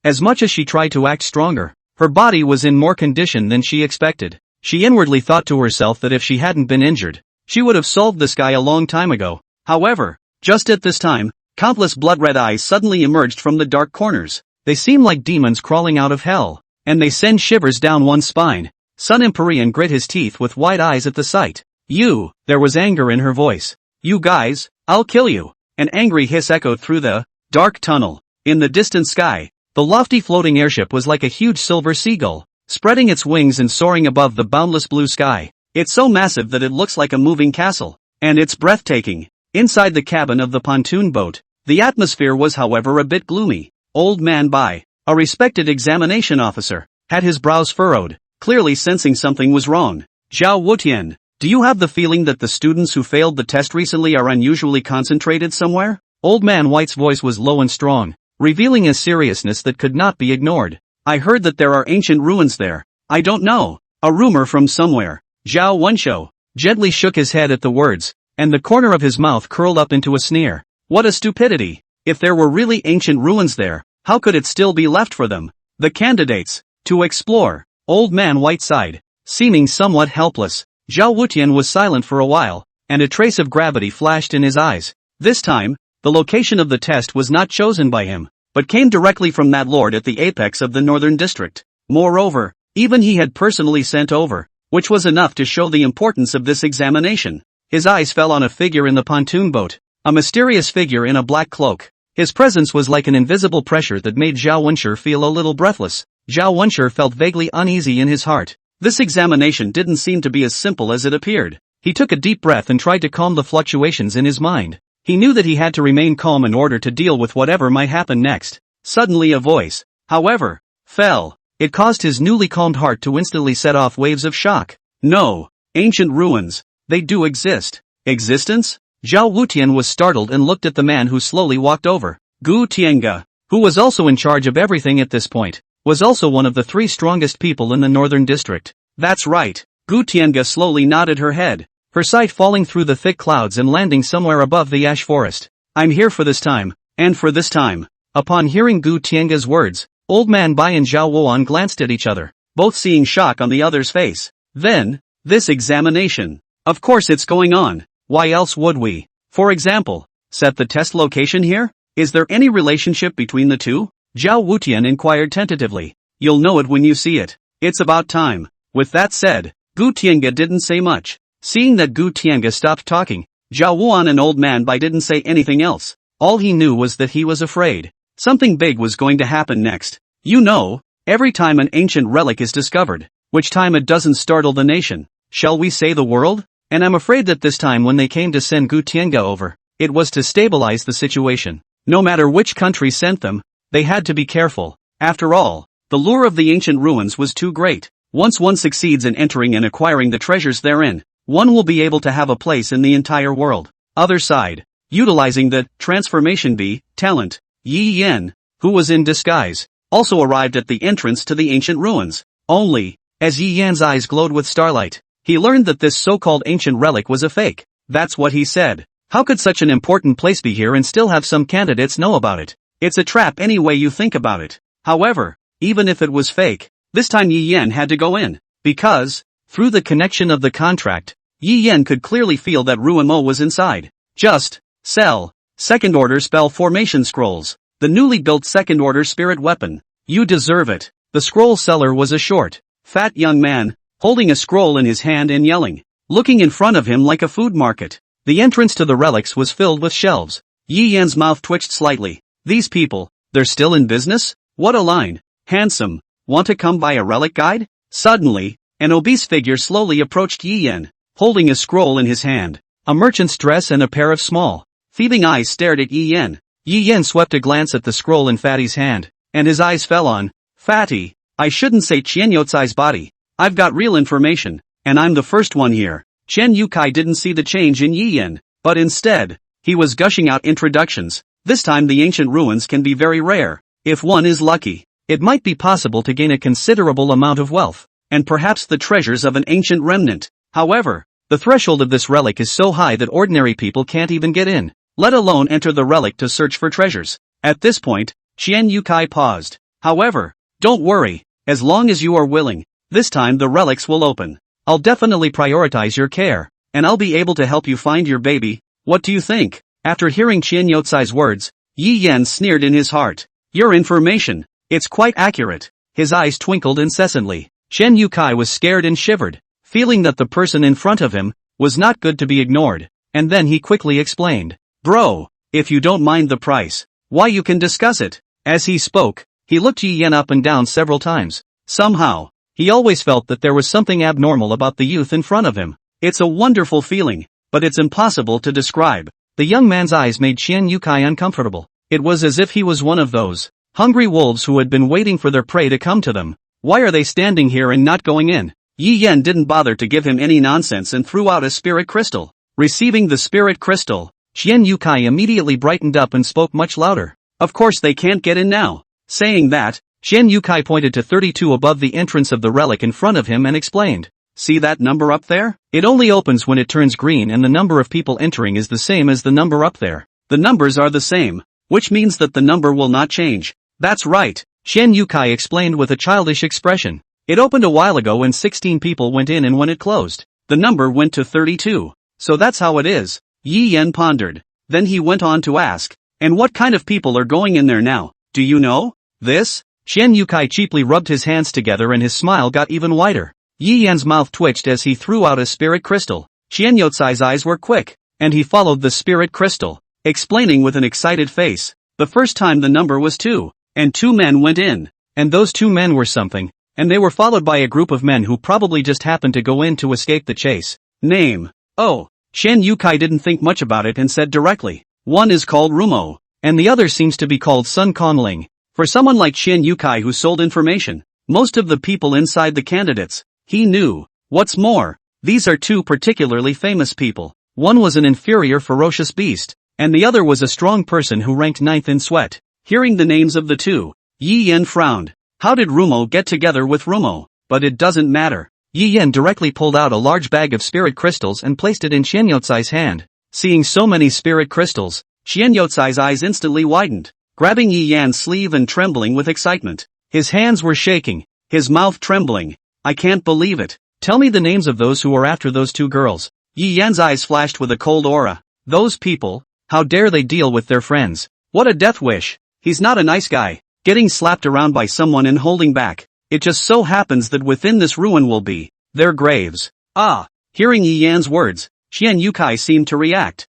As much as she tried to act stronger, her body was in more condition than she expected. She inwardly thought to herself that if she hadn't been injured, she would have solved this guy a long time ago. However, just at this time, countless blood-red eyes suddenly emerged from the dark corners. They seem like demons crawling out of hell, and they send shivers down one's spine. Sun Empyrean grit his teeth with wide eyes at the sight. "You," there was anger in her voice. "You guys, I'll kill you." An angry hiss echoed through the dark tunnel. In the distant sky, the lofty floating airship was like a huge silver seagull, spreading its wings and soaring above the boundless blue sky. It's so massive that it looks like a moving castle, and it's breathtaking. Inside the cabin of the pontoon boat, the atmosphere was however a bit gloomy. Old Man Bai, a respected examination officer, had his brows furrowed, clearly sensing something was wrong. "Zhao Wutian, do you have the feeling that the students who failed the test recently are unusually concentrated somewhere?" Old Man White's voice was low and strong, revealing a seriousness that could not be ignored. "I heard that there are ancient ruins there. I don't know. A rumor from somewhere." Zhao Wenshou gently shook his head at the words, and the corner of his mouth curled up into a sneer. What a stupidity! If there were really ancient ruins there, how could it still be left for them, the candidates, to explore? Old Man White sighed, seeming somewhat helpless. Zhao Wutian was silent for a while, and a trace of gravity flashed in his eyes. This time, the location of the test was not chosen by him, but came directly from that lord at the apex of the northern district. Moreover, even he had personally sent over, which was enough to show the importance of this examination. His eyes fell on a figure in the pontoon boat, a mysterious figure in a black cloak. His presence was like an invisible pressure that made Zhao Wenshou feel a little breathless. Zhao Wenshou felt vaguely uneasy in his heart. This examination didn't seem to be as simple as it appeared. He took a deep breath and tried to calm the fluctuations in his mind. He knew that he had to remain calm in order to deal with whatever might happen next. Suddenly a voice, however, fell. It caused his newly calmed heart to instantly set off waves of shock. No, ancient ruins, they do exist. Existence? Zhao Wutian was startled and looked at the man who slowly walked over. Gu Tiange, who was also in charge of everything at this point, was also one of the 3 strongest people in the northern district. That's right. Gu Tiange slowly nodded her head, her sight falling through the thick clouds and landing somewhere above the ash forest. I'm here for this time, and for this time. Upon hearing Gu Tiange's words, Old Man Bai and Zhao Wuan glanced at each other, both seeing shock on the other's face. Then, this examination. Of course it's going on. Why else would we, for example, set the test location here? Is there any relationship between the two? Zhao Wutian inquired tentatively. You'll know it when you see it. It's about time. With that said, Gu Tiange didn't say much. Seeing that Gu Tiange stopped talking, Zhao Wuan and Old Man Bai didn't say anything else. All he knew was that he was afraid. Something big was going to happen next. You know, every time an ancient relic is discovered, which time it doesn't startle the nation, shall we say the world? And I'm afraid that this time when they came to send Gu Tiange over, it was to stabilize the situation. No matter which country sent them, they had to be careful. After all, the lure of the ancient ruins was too great. Once one succeeds in entering and acquiring the treasures therein, one will be able to have a place in the entire world. Other side, utilizing the transformation bee talent, Yi Yan, who was in disguise, also arrived at the entrance to the ancient ruins. Only, as Yi Yan's eyes glowed with starlight, he learned that this so-called ancient relic was a fake. That's what he said. How could such an important place be here and still have some candidates know about it? It's a trap any way you think about it. However, even if it was fake, this time Yi Yan had to go in, because, through the connection of the contract, Yi Yan could clearly feel that Ruimo was inside. Just, sell, second-order spell formation scrolls, the newly built second-order spirit weapon. You deserve it. The scroll seller was a short, fat young man, holding a scroll in his hand and yelling, looking in front of him like a food market. The entrance to the relics was filled with shelves. Yi Yan's mouth twitched slightly. These people, they're still in business? What a line. Handsome. Want to come buy a relic guide? Suddenly, an obese figure slowly approached Yi Yan, holding a scroll in his hand. A merchant's dress and a pair of small, thieving eyes stared at Yi Yan. Yi Yan swept a glance at the scroll in Fatty's hand, and his eyes fell on Fatty. I shouldn't say Qianyoucai's body. I've got real information, and I'm the first one here. Chen Yukai didn't see the change in Yi Yan, but instead, he was gushing out introductions. This time the ancient ruins can be very rare. If one is lucky, it might be possible to gain a considerable amount of wealth, and perhaps the treasures of an ancient remnant. However, the threshold of this relic is so high that ordinary people can't even get in, let alone enter the relic to search for treasures. At this point, Qian Yukai paused. However, don't worry, as long as you are willing, this time the relics will open. I'll definitely prioritize your care, and I'll be able to help you find your baby. What do you think? After hearing Qian Yotsai's words, Yi Yan sneered in his heart. Your information, it's quite accurate. His eyes twinkled incessantly. Qian Yukai was scared and shivered, feeling that the person in front of him was not good to be ignored, and then he quickly explained. Bro, if you don't mind the price, why you can discuss it. As he spoke, he looked Yi Yan up and down several times. Somehow, he always felt that there was something abnormal about the youth in front of him. It's a wonderful feeling, but it's impossible to describe. The young man's eyes made Qian Yukai uncomfortable. It was as if he was one of those hungry wolves who had been waiting for their prey to come to them. Why are they standing here and not going in? Yi Yan didn't bother to give him any nonsense and threw out a spirit crystal. Receiving the spirit crystal, Qian Yukai immediately brightened up and spoke much louder. Of course they can't get in now. Saying that, Qian Yukai pointed to 32 above the entrance of the relic in front of him and explained. See that number up there? It only opens when it turns green and the number of people entering is the same as the number up there. The numbers are the same, which means that the number will not change. That's right, Qian Yukai explained with a childish expression. It opened a while ago when 16 people went in and when it closed, the number went to 32. So that's how it is. Yi Yan pondered. Then he went on to ask, and what kind of people are going in there now? Do you know? This? Qian Yukai cheaply rubbed his hands together and his smile got even wider. Yi Yan's mouth twitched as he threw out a spirit crystal. Qian Yotsai's eyes were quick, and he followed the spirit crystal, explaining with an excited face. The first time the number was 2, and 2 men went in, and those 2 men were something, and they were followed by a group of men who probably just happened to go in to escape the chase. Name. Oh. Qian Yukai didn't think much about it and said directly. One is called Rumo, and the other seems to be called Sun Conling. For someone like Qian Yukai who sold information, most of the people inside the candidates, he knew. What's more, these are 2 particularly famous people. One was an inferior ferocious beast, and the other was a strong person who ranked 9th in sweat. Hearing the names of the 2, Yi Yan frowned. How did Rumo get together with Rumo? But it doesn't matter. Yi Yan directly pulled out a large bag of spirit crystals and placed it in Qian Yotsai's hand. Seeing so many spirit crystals, Qian Yotsai's eyes instantly widened, grabbing Yi Yan's sleeve and trembling with excitement. His hands were shaking, his mouth trembling. I can't believe it. Tell me the names of those who are after those 2 girls. Yi Yan's eyes flashed with a cold aura. Those people, how dare they deal with their friends? What a death wish. He's not a nice guy, getting slapped around by someone and holding back. It just so happens that within this ruin will be their graves. Ah! Hearing Yi Yan's words, Qian Yukai seemed to react.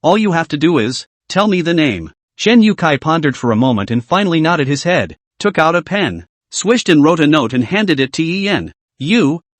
All you have to do is tell me the name. Qian Yukai pondered for a moment and finally nodded his head, took out a pen, swished and wrote a note and handed it to Yi Yan.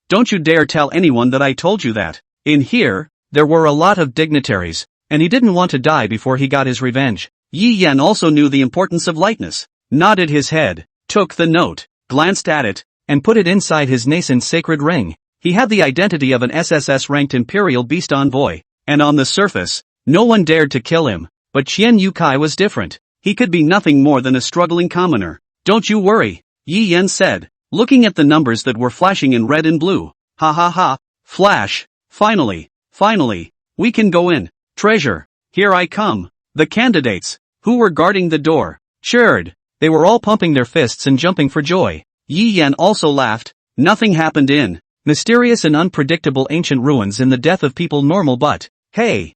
Don't you dare tell anyone that I told you that. In here, there were a lot of dignitaries, and he didn't want to die before he got his revenge. Yi Yan also knew the importance of lightness, nodded his head, took the note, glanced at it, and put it inside his nascent sacred ring. He had the identity of an SSS-ranked Imperial Beast Envoy, and on the surface, no one dared to kill him, but Qian Yukai was different. He could be nothing more than a struggling commoner. Don't you worry, Yi Yan said, looking at the numbers that were flashing in red and blue. Ha ha ha, flash, finally, we can go in. Treasure, here I come. The candidates, who were guarding the door, cheered. They were all pumping their fists and jumping for joy. Yi Yan also laughed. Nothing happened in mysterious and unpredictable ancient ruins in the death of people normal, but, hey.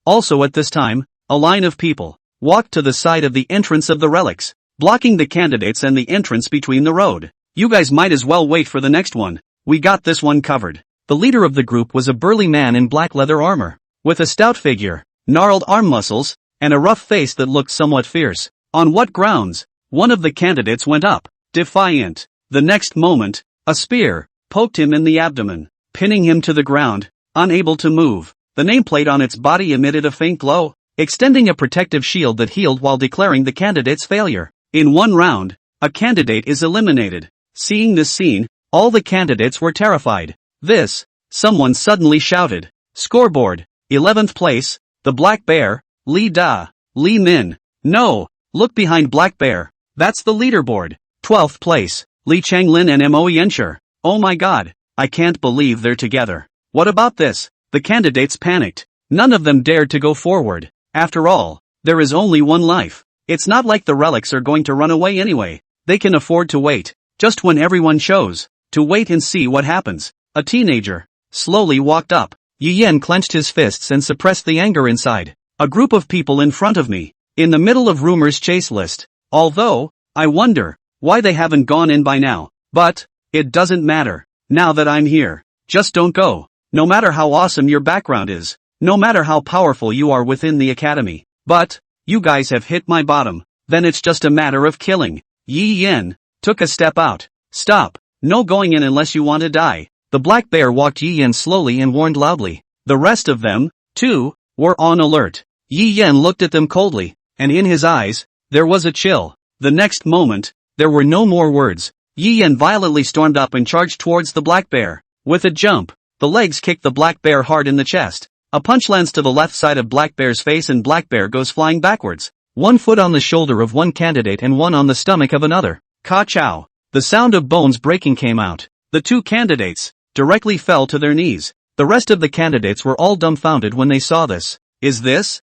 Also at this time, a line of people walked to the side of the entrance of the relics, blocking the candidates and the entrance between the road. You guys might as well wait for the next one. We got this one covered. The leader of the group was a burly man in black leather armor, with a stout figure, gnarled arm muscles, and a rough face that looked somewhat fierce. On what grounds? One of the candidates went up, defiant. The next moment, a spear poked him in the abdomen, pinning him to the ground, unable to move. The nameplate on its body emitted a faint glow, extending a protective shield that healed while declaring the candidate's failure. In one round, a candidate is eliminated. Seeing this scene, all the candidates were terrified. Someone suddenly shouted. Scoreboard, 11th place, the Black Bear, Li Da. Li Min. No. Look behind Black Bear. That's the leaderboard. 12th place. Li Changlin and Moe Yenshur. Oh my god. I can't believe they're together. What about this? The candidates panicked. None of them dared to go forward. After all, there is only one life. It's not like the relics are going to run away anyway. They can afford to wait. Just when everyone chose to wait and see what happens. A teenager slowly walked up. Yi Yan clenched his fists and suppressed the anger inside. A group of people in front of me, in the middle of rumors chase list. Although, I wonder why they haven't gone in by now. But it doesn't matter. Now that I'm here, just don't go. No matter how awesome your background is, no matter how powerful you are within the academy. But you guys have hit my bottom. Then it's just a matter of killing. Yi Yan took a step out. Stop. No going in unless you want to die. The black bear walked Yi Yan slowly and warned loudly. The rest of them, too, were on alert. Yi Yan looked at them coldly, and in his eyes, there was a chill. The next moment, there were no more words. Yi Yan violently stormed up and charged towards the black bear. With a jump, the legs kicked the black bear hard in the chest. A punch lands to the left side of Black Bear's face and Black Bear goes flying backwards. One foot on the shoulder of one candidate and one on the stomach of another. Ka-chow. The sound of bones breaking came out. The two candidates directly fell to their knees. The rest of the candidates were all dumbfounded when they saw this. Is this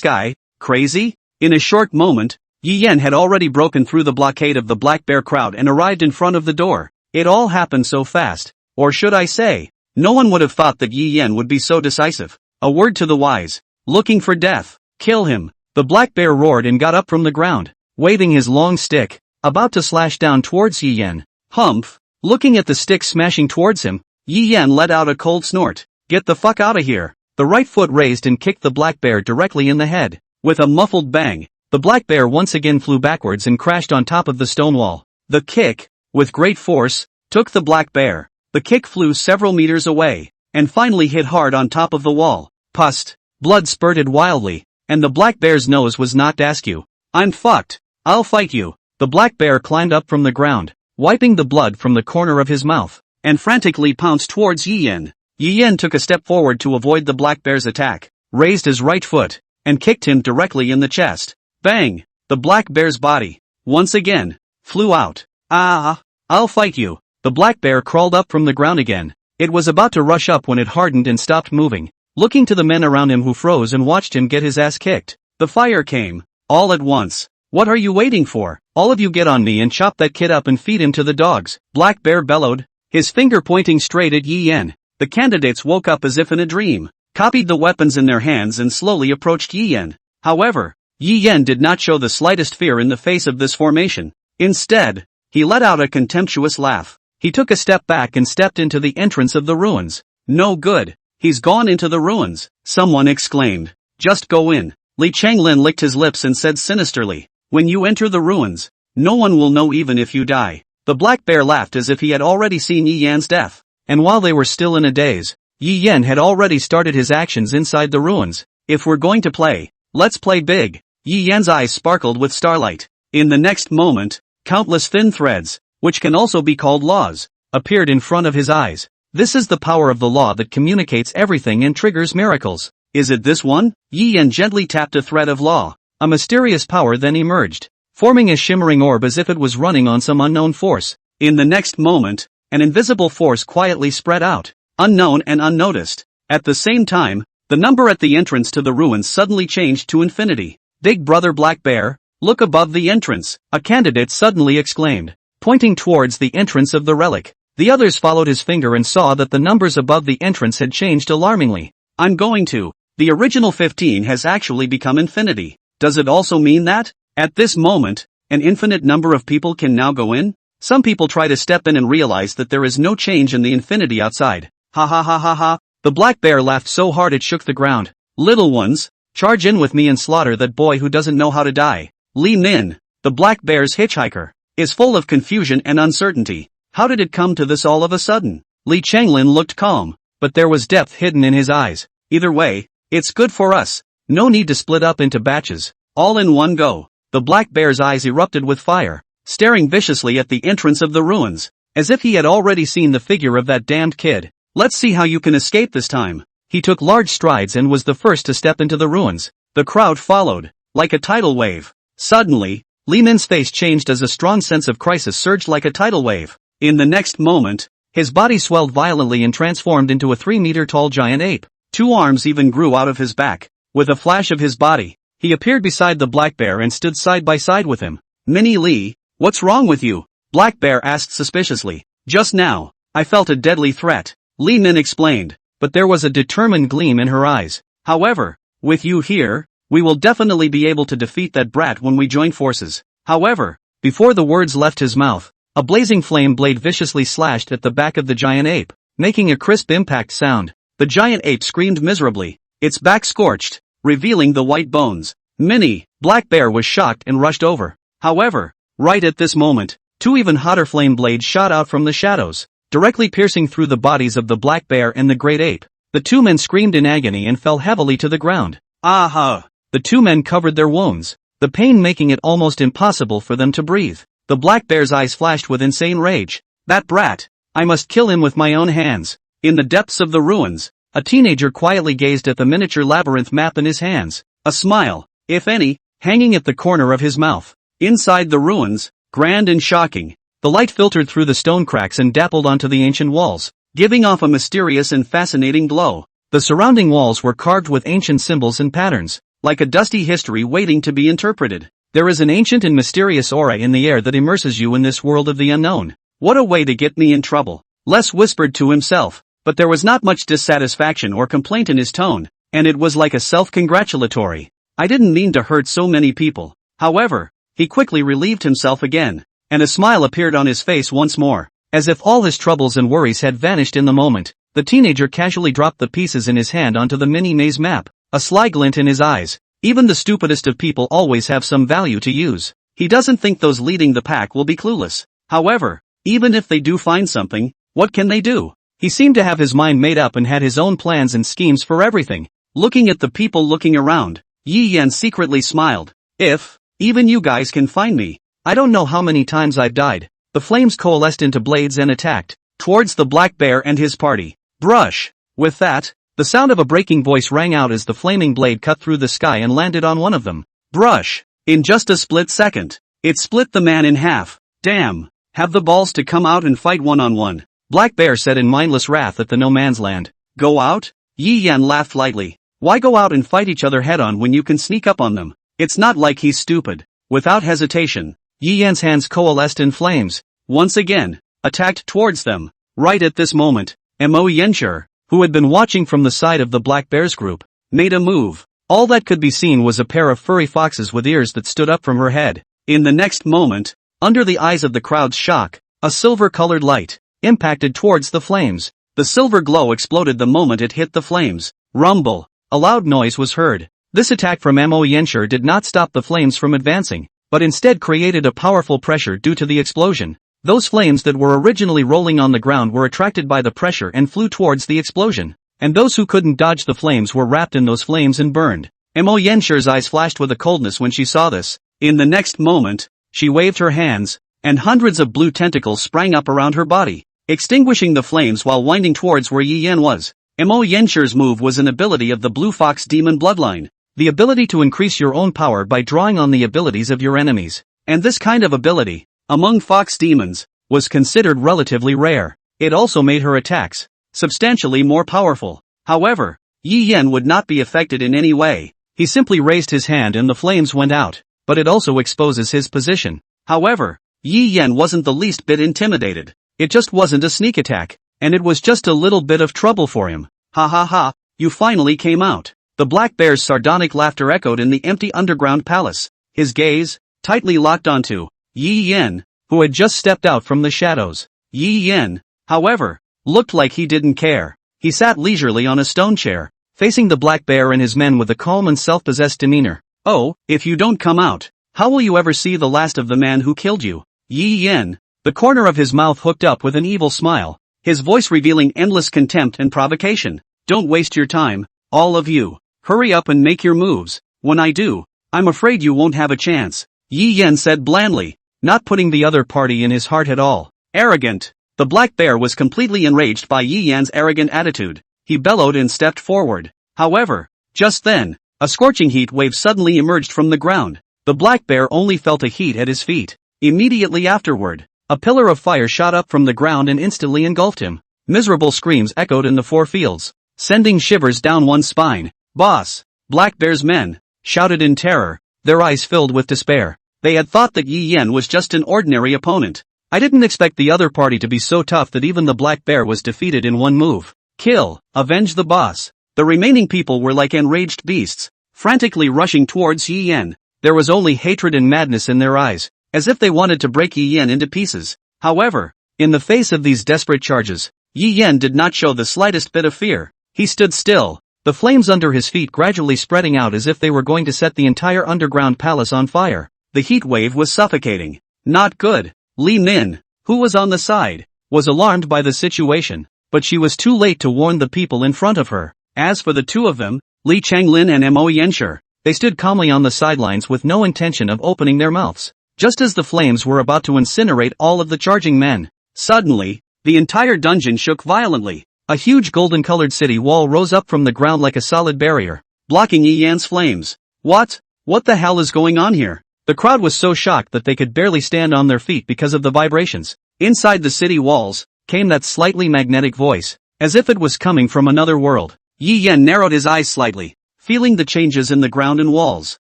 guy, crazy? In a short moment, Yi Yan had already broken through the blockade of the Black Bear crowd and arrived in front of the door. It all happened so fast. Or should I say, no one would have thought that Yi Yan would be so decisive. A word to the wise. Looking for death. Kill him. The black bear roared and got up from the ground, waving his long stick, about to slash down towards Yi Yan. Humph. Looking at the stick smashing towards him, Yi Yan let out a cold snort. Get the fuck out of here. The right foot raised and kicked the black bear directly in the head. With a muffled bang, the black bear once again flew backwards and crashed on top of the stone wall. The kick, with great force, took the black bear. The kick flew several meters away, and finally hit hard on top of the wall. Pust. Blood spurted wildly, and the black bear's nose was knocked askew. I'm fucked. I'll fight you. The black bear climbed up from the ground, wiping the blood from the corner of his mouth, and frantically pounced towards Yi Yan. Yi Yan took a step forward to avoid the black bear's attack, raised his right foot, and kicked him directly in the chest. Bang! The black bear's body, once again, flew out. Ah! I'll fight you. The black bear crawled up from the ground again. It was about to rush up when it hardened and stopped moving, looking to the men around him who froze and watched him get his ass kicked. The fire came, all at once. What are you waiting for? All of you get on me and chop that kid up and feed him to the dogs. Black Bear bellowed, his finger pointing straight at Yi Yan. The candidates woke up as if in a dream, copied the weapons in their hands and slowly approached Yi Yan. However, Yi Yan did not show the slightest fear in the face of this formation. Instead, he let out a contemptuous laugh. He took a step back and stepped into the entrance of the ruins. No good. He's gone into the ruins, someone exclaimed. Just go in. Li Changlin licked his lips and said sinisterly, when you enter the ruins, no one will know even if you die. The black bear laughed as if he had already seen Yi Yan's death. And while they were still in a daze, Yi Yan had already started his actions inside the ruins. If we're going to play, let's play big. Yi Yan's eyes sparkled with starlight. In the next moment, countless thin threads, which can also be called laws, appeared in front of his eyes. This is the power of the law that communicates everything and triggers miracles. Is it this one? Yi Yan gently tapped a thread of law. A mysterious power then emerged, forming a shimmering orb as if it was running on some unknown force. In the next moment, an invisible force quietly spread out, unknown and unnoticed. At the same time, the number at the entrance to the ruins suddenly changed to infinity. Big brother Black Bear, look above the entrance, a candidate suddenly exclaimed, pointing towards the entrance of the relic. The others followed his finger and saw that the numbers above the entrance had changed alarmingly. I'm going to. The original 15 has actually become infinity. Does it also mean that, at this moment, an infinite number of people can now go in? Some people try to step in and realize that there is no change in the infinity outside. Ha ha ha ha ha. The black bear laughed so hard it shook the ground. Little ones, charge in with me and slaughter that boy who doesn't know how to die. Li Nin, the black bear's hitchhiker, is full of confusion and uncertainty. How did it come to this all of a sudden? Li Changlin looked calm, but there was depth hidden in his eyes. Either way, it's good for us. No need to split up into batches. All in one go. The black bear's eyes erupted with fire, staring viciously at the entrance of the ruins, as if he had already seen the figure of that damned kid. Let's see how you can escape this time. He took large strides and was the first to step into the ruins. The crowd followed, like a tidal wave. Suddenly, Li Min's face changed as a strong sense of crisis surged like a tidal wave. In the next moment, his body swelled violently and transformed into a 3-meter-tall giant ape. 2 arms even grew out of his back. With a flash of his body, he appeared beside the black bear and stood side by side with him. Minnie Li, what's wrong with you? Black Bear asked suspiciously. Just now, I felt a deadly threat, Li Min explained, but there was a determined gleam in her eyes. However, with you here, we will definitely be able to defeat that brat when we join forces. However, before the words left his mouth, a blazing flame blade viciously slashed at the back of the giant ape, making a crisp impact sound. The giant ape screamed miserably, its back scorched, revealing the white bones. Minnie, Black Bear was shocked and rushed over. However, right at this moment, 2 even hotter flame blades shot out from the shadows, directly piercing through the bodies of the black bear and the great ape. The 2 men screamed in agony and fell heavily to the ground. Aha! The 2 men covered their wounds, the pain making it almost impossible for them to breathe. The black bear's eyes flashed with insane rage. That brat! I must kill him with my own hands. In the depths of the ruins, a teenager quietly gazed at the miniature labyrinth map in his hands, a smile, if any, hanging at the corner of his mouth. Inside the ruins, grand and shocking, the light filtered through the stone cracks and dappled onto the ancient walls, giving off a mysterious and fascinating glow. The surrounding walls were carved with ancient symbols and patterns, like a dusty history waiting to be interpreted. There is an ancient and mysterious aura in the air that immerses you in this world of the unknown. What a way to get me in trouble, Les whispered to himself, but there was not much dissatisfaction or complaint in his tone, and it was like a self-congratulatory. I didn't mean to hurt so many people. However, he quickly relieved himself again, and a smile appeared on his face once more. As if all his troubles and worries had vanished in the moment, the teenager casually dropped the pieces in his hand onto the mini maze map, a sly glint in his eyes. Even the stupidest of people always have some value to use. He doesn't think those leading the pack will be clueless. However, even if they do find something, what can they do? He seemed to have his mind made up and had his own plans and schemes for everything. Looking at the people looking around, Yi Yan secretly smiled. If even you guys can find me, I don't know how many times I've died. The flames coalesced into blades and attacked towards the black bear and his party. Brush! With that, the sound of a breaking voice rang out as the flaming blade cut through the sky and landed on one of them. Brush! In just a split second, it split the man in half. Damn! Have the balls to come out and fight one-on-one, Black Bear said in mindless wrath at the no man's land. Go out? Yi Yan laughed lightly. Why go out and fight each other head-on when you can sneak up on them? It's not like he's stupid. Without hesitation, Yi Yan's hands coalesced in flames, once again, attacked towards them. Right at this moment, Mo Yenshur, who had been watching from the side of the Black Bear's group, made a move. All that could be seen was a pair of furry foxes with ears that stood up from her head. In the next moment, under the eyes of the crowd's shock, a silver-colored light impacted towards the flames. The silver glow exploded the moment it hit the flames. Rumble! A loud noise was heard. This attack from Mo Yenshur did not stop the flames from advancing, but instead created a powerful pressure due to the explosion. Those flames that were originally rolling on the ground were attracted by the pressure and flew towards the explosion. And those who couldn't dodge the flames were wrapped in those flames and burned. Mo Yenshur's eyes flashed with a coldness when she saw this. In the next moment, she waved her hands, and hundreds of blue tentacles sprang up around her body, extinguishing the flames while winding towards where Yi Yan was. Mo Yenshur's move was an ability of the Blue Fox Demon bloodline, the ability to increase your own power by drawing on the abilities of your enemies. And this kind of ability, among fox demons, was considered relatively rare. It also made her attacks substantially more powerful. However, Yi Yan would not be affected in any way. He simply raised his hand and the flames went out, but it also exposes his position. However, Yi Yan wasn't the least bit intimidated. It just wasn't a sneak attack, and it was just a little bit of trouble for him. Ha ha ha, you finally came out. The Black Bear's sardonic laughter echoed in the empty underground palace, his gaze tightly locked onto Yi Yan, who had just stepped out from the shadows. Yi Yan, however, looked like he didn't care. He sat leisurely on a stone chair, facing the Black Bear and his men with a calm and self-possessed demeanor. Oh, if you don't come out, how will you ever see the last of the man who killed you? Yi Yan, the corner of his mouth hooked up with an evil smile, his voice revealing endless contempt and provocation. Don't waste your time, all of you. Hurry up and make your moves. When I do, I'm afraid you won't have a chance, Yi Yan said blandly, not putting the other party in his heart at all. Arrogant. The Black Bear was completely enraged by Yi Yan's arrogant attitude. He bellowed and stepped forward. However, just then, A scorching heat wave suddenly emerged from the ground. The black bear only felt a heat at his feet. Immediately afterward, a pillar of fire shot up from the ground and instantly engulfed him. Miserable screams echoed in the 4 fields, sending shivers down one's spine. "Boss!" Black Bear's men shouted in terror, their eyes filled with despair. They had thought that Yi Yan was just an ordinary opponent. I didn't expect the other party to be so tough that even the black bear was defeated in one move. Kill, avenge the boss. The remaining people were like enraged beasts, frantically rushing towards Yi Yan. There was only hatred and madness in their eyes, as if they wanted to break Yi Yan into pieces. However, in the face of these desperate charges, Yi Yan did not show the slightest bit of fear. He stood still, the flames under his feet gradually spreading out as if they were going to set the entire underground palace on fire. The heat wave was suffocating. Not good. Li Nin, who was on the side, was alarmed by the situation, but she was too late to warn the people in front of her. As for the two of them, Li Changlin and Mo Yenshur, they stood calmly on the sidelines with no intention of opening their mouths. Just as the flames were about to incinerate all of the charging men, suddenly, the entire dungeon shook violently. A huge golden-colored city wall rose up from the ground like a solid barrier, blocking Yi Yan's flames. What the hell is going on here? The crowd was so shocked that they could barely stand on their feet because of the vibrations. Inside the city walls, came that slightly magnetic voice, as if it was coming from another world. Yi Yan narrowed his eyes slightly, feeling the changes in the ground and walls.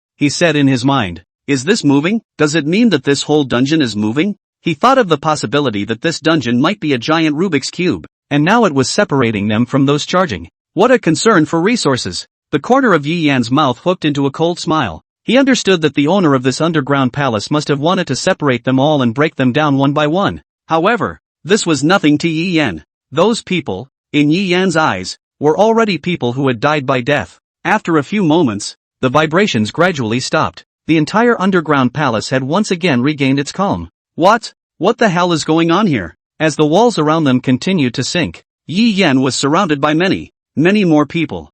He said in his mind, "Is this moving? Does it mean that this whole dungeon is moving?" He thought of the possibility that this dungeon might be a giant Rubik's Cube, and now it was separating them from those charging. What a concern for resources! The corner of Yi Yan's mouth hooked into a cold smile. He understood that the owner of this underground palace must have wanted to separate them all and break them down one by one. However, this was nothing to Yi Yan. Those people, in Yi Yan's eyes, were already people who had died by death. After a few moments, the vibrations gradually stopped. The entire underground palace had once again regained its calm. What the hell is going on here? As the walls around them continued to sink, Yi Yan was surrounded by many more people.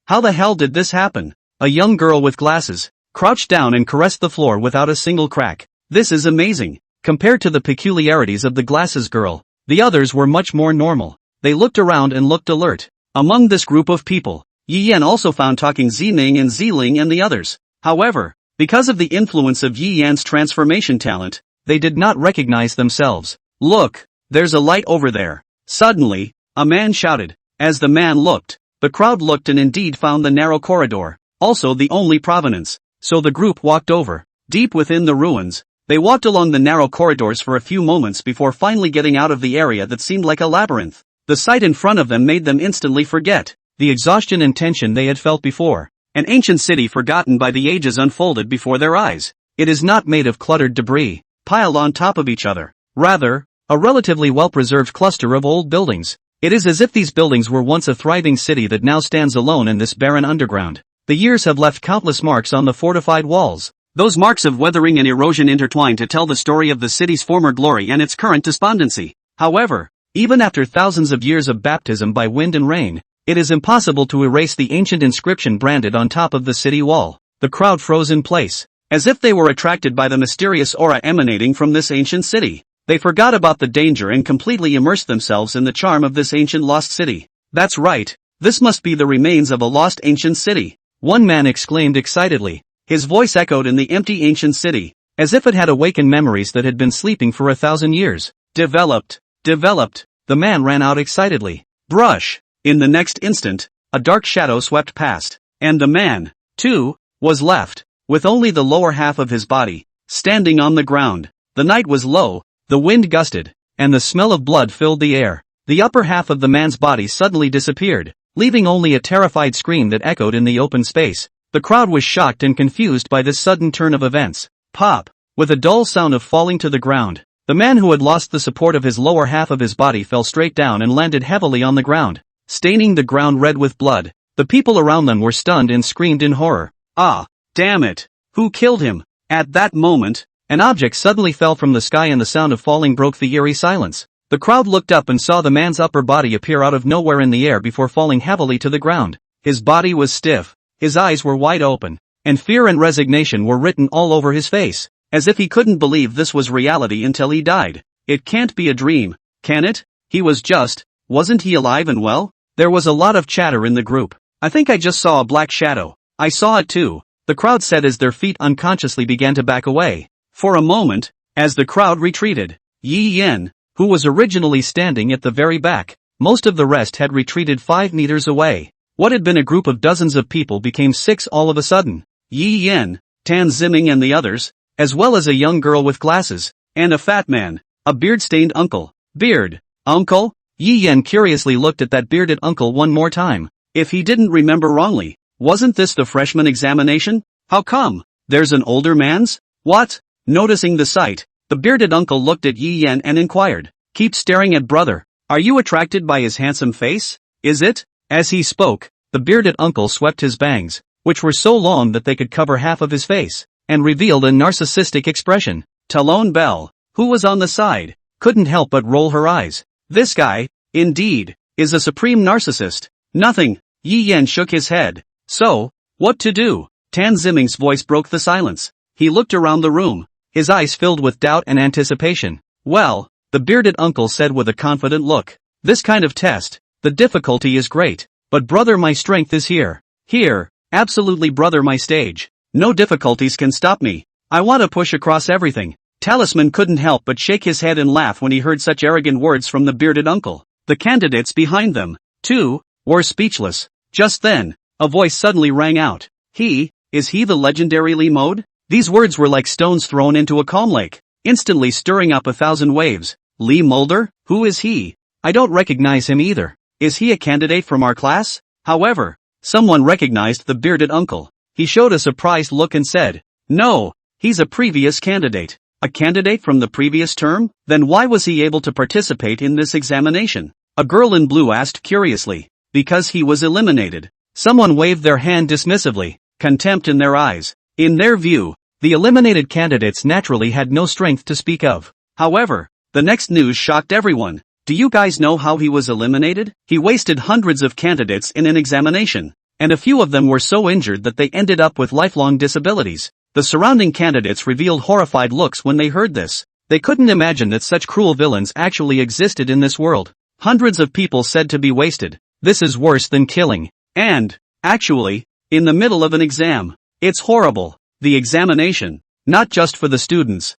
How the hell did this happen? A young girl with glasses crouched down and caressed the floor without a single crack. This is amazing. Compared to the peculiarities of the glasses girl, the others were much more normal. They looked around and looked alert. Among this group of people, Yi Yan also found talking Zining and Ziling and the others. However, because of the influence of Yi Yan's transformation talent, they did not recognize themselves. "Look, there's a light over there." Suddenly, a man shouted. As the man looked, the crowd looked and indeed found the narrow corridor, also the only provenance. So the group walked over. Deep within the ruins, they walked along the narrow corridors for a few moments before finally getting out of the area that seemed like a labyrinth. The sight in front of them made them instantly forget the exhaustion and tension they had felt before. An ancient city forgotten by the ages unfolded before their eyes. It is not made of cluttered debris, piled on top of each other. Rather, a relatively well-preserved cluster of old buildings. It is as if these buildings were once a thriving city that now stands alone in this barren underground. The years have left countless marks on the fortified walls. Those marks of weathering and erosion intertwine to tell the story of the city's former glory and its current despondency. However, even after thousands of years of baptism by wind and rain, it is impossible to erase the ancient inscription branded on top of the city wall. The crowd froze in place, as if they were attracted by the mysterious aura emanating from this ancient city. They forgot about the danger and completely immersed themselves in the charm of this ancient lost city. That's right, this must be the remains of a lost ancient city. One man exclaimed excitedly. His voice echoed in the empty ancient city, as if it had awakened memories that had been sleeping for 1,000 years. Developed. The man ran out excitedly. Brush. In the next instant, a dark shadow swept past, and the man, too, was left, with only the lower half of his body, standing on the ground. The night was low, the wind gusted, and the smell of blood filled the air. The upper half of the man's body suddenly disappeared, leaving only a terrified scream that echoed in the open space. The crowd was shocked and confused by this sudden turn of events. Pop! With a dull sound of falling to the ground, the man who had lost the support of his lower half of his body fell straight down and landed heavily on the ground, staining the ground red with blood. The people around them were stunned and screamed in horror. Ah, damn it! Who killed him? At that moment, an object suddenly fell from the sky and the sound of falling broke the eerie silence. The crowd looked up and saw the man's upper body appear out of nowhere in the air before falling heavily to the ground. His body was stiff, his eyes were wide open, and fear and resignation were written all over his face, as if he couldn't believe this was reality until he died. It can't be a dream, can it? Wasn't he alive and well? There was a lot of chatter in the group. I think I just saw a black shadow. I saw it too, the crowd said as their feet unconsciously began to back away. For a moment, as the crowd retreated, Yi Yen, who was originally standing at the very back, most of the rest had retreated 5 meters away. What had been a group of dozens of people became 6 all of a sudden. Yi Yen, Tan Ziming and the others, as well as a young girl with glasses, and a fat man, a beard-stained uncle. Beard, uncle? Yi Yen curiously looked at that bearded uncle one more time. If he didn't remember wrongly, wasn't this the freshman examination? How come? There's an older man's? What? Noticing the sight, the bearded uncle looked at Yi Yen and inquired, "Keep staring at brother. Are you attracted by his handsome face? Is it?" As he spoke, the bearded uncle swept his bangs, which were so long that they could cover half of his face, and revealed a narcissistic expression. Talon Bell, who was on the side, couldn't help but roll her eyes. This guy, indeed, is a supreme narcissist. Nothing. Yi Yen shook his head. So, what to do? Tan Ziming's voice broke the silence. He looked around the room, his eyes filled with doubt and anticipation. Well, the bearded uncle said with a confident look, this kind of test, the difficulty is great, but brother, my strength is here. Here, absolutely brother, my stage. No difficulties can stop me. I want to push across everything. Talisman couldn't help but shake his head and laugh when he heard such arrogant words from the bearded uncle. The candidates behind them, too, were speechless. Just then, a voice suddenly rang out. Is he the legendary Lee Mode? These words were like stones thrown into a calm lake, instantly stirring up 1,000 waves. Lee Mulder? Who is he? I don't recognize him either. Is he a candidate from our class? However, someone recognized the bearded uncle. He showed a surprised look and said, no, he's a previous candidate. A candidate from the previous term? Then why was he able to participate in this examination? A girl in blue asked curiously. Because he was eliminated. Someone waved their hand dismissively, contempt in their eyes. In their view, the eliminated candidates naturally had no strength to speak of. However, the next news shocked everyone. Do you guys know how he was eliminated? He wasted hundreds of candidates in an examination, and a few of them were so injured that they ended up with lifelong disabilities. The surrounding candidates revealed horrified looks when they heard this. They couldn't imagine that such cruel villains actually existed in this world. Hundreds of people said to be wasted. This is worse than killing. And, actually, in the middle of an exam. It's horrible. The examination. Not just for the students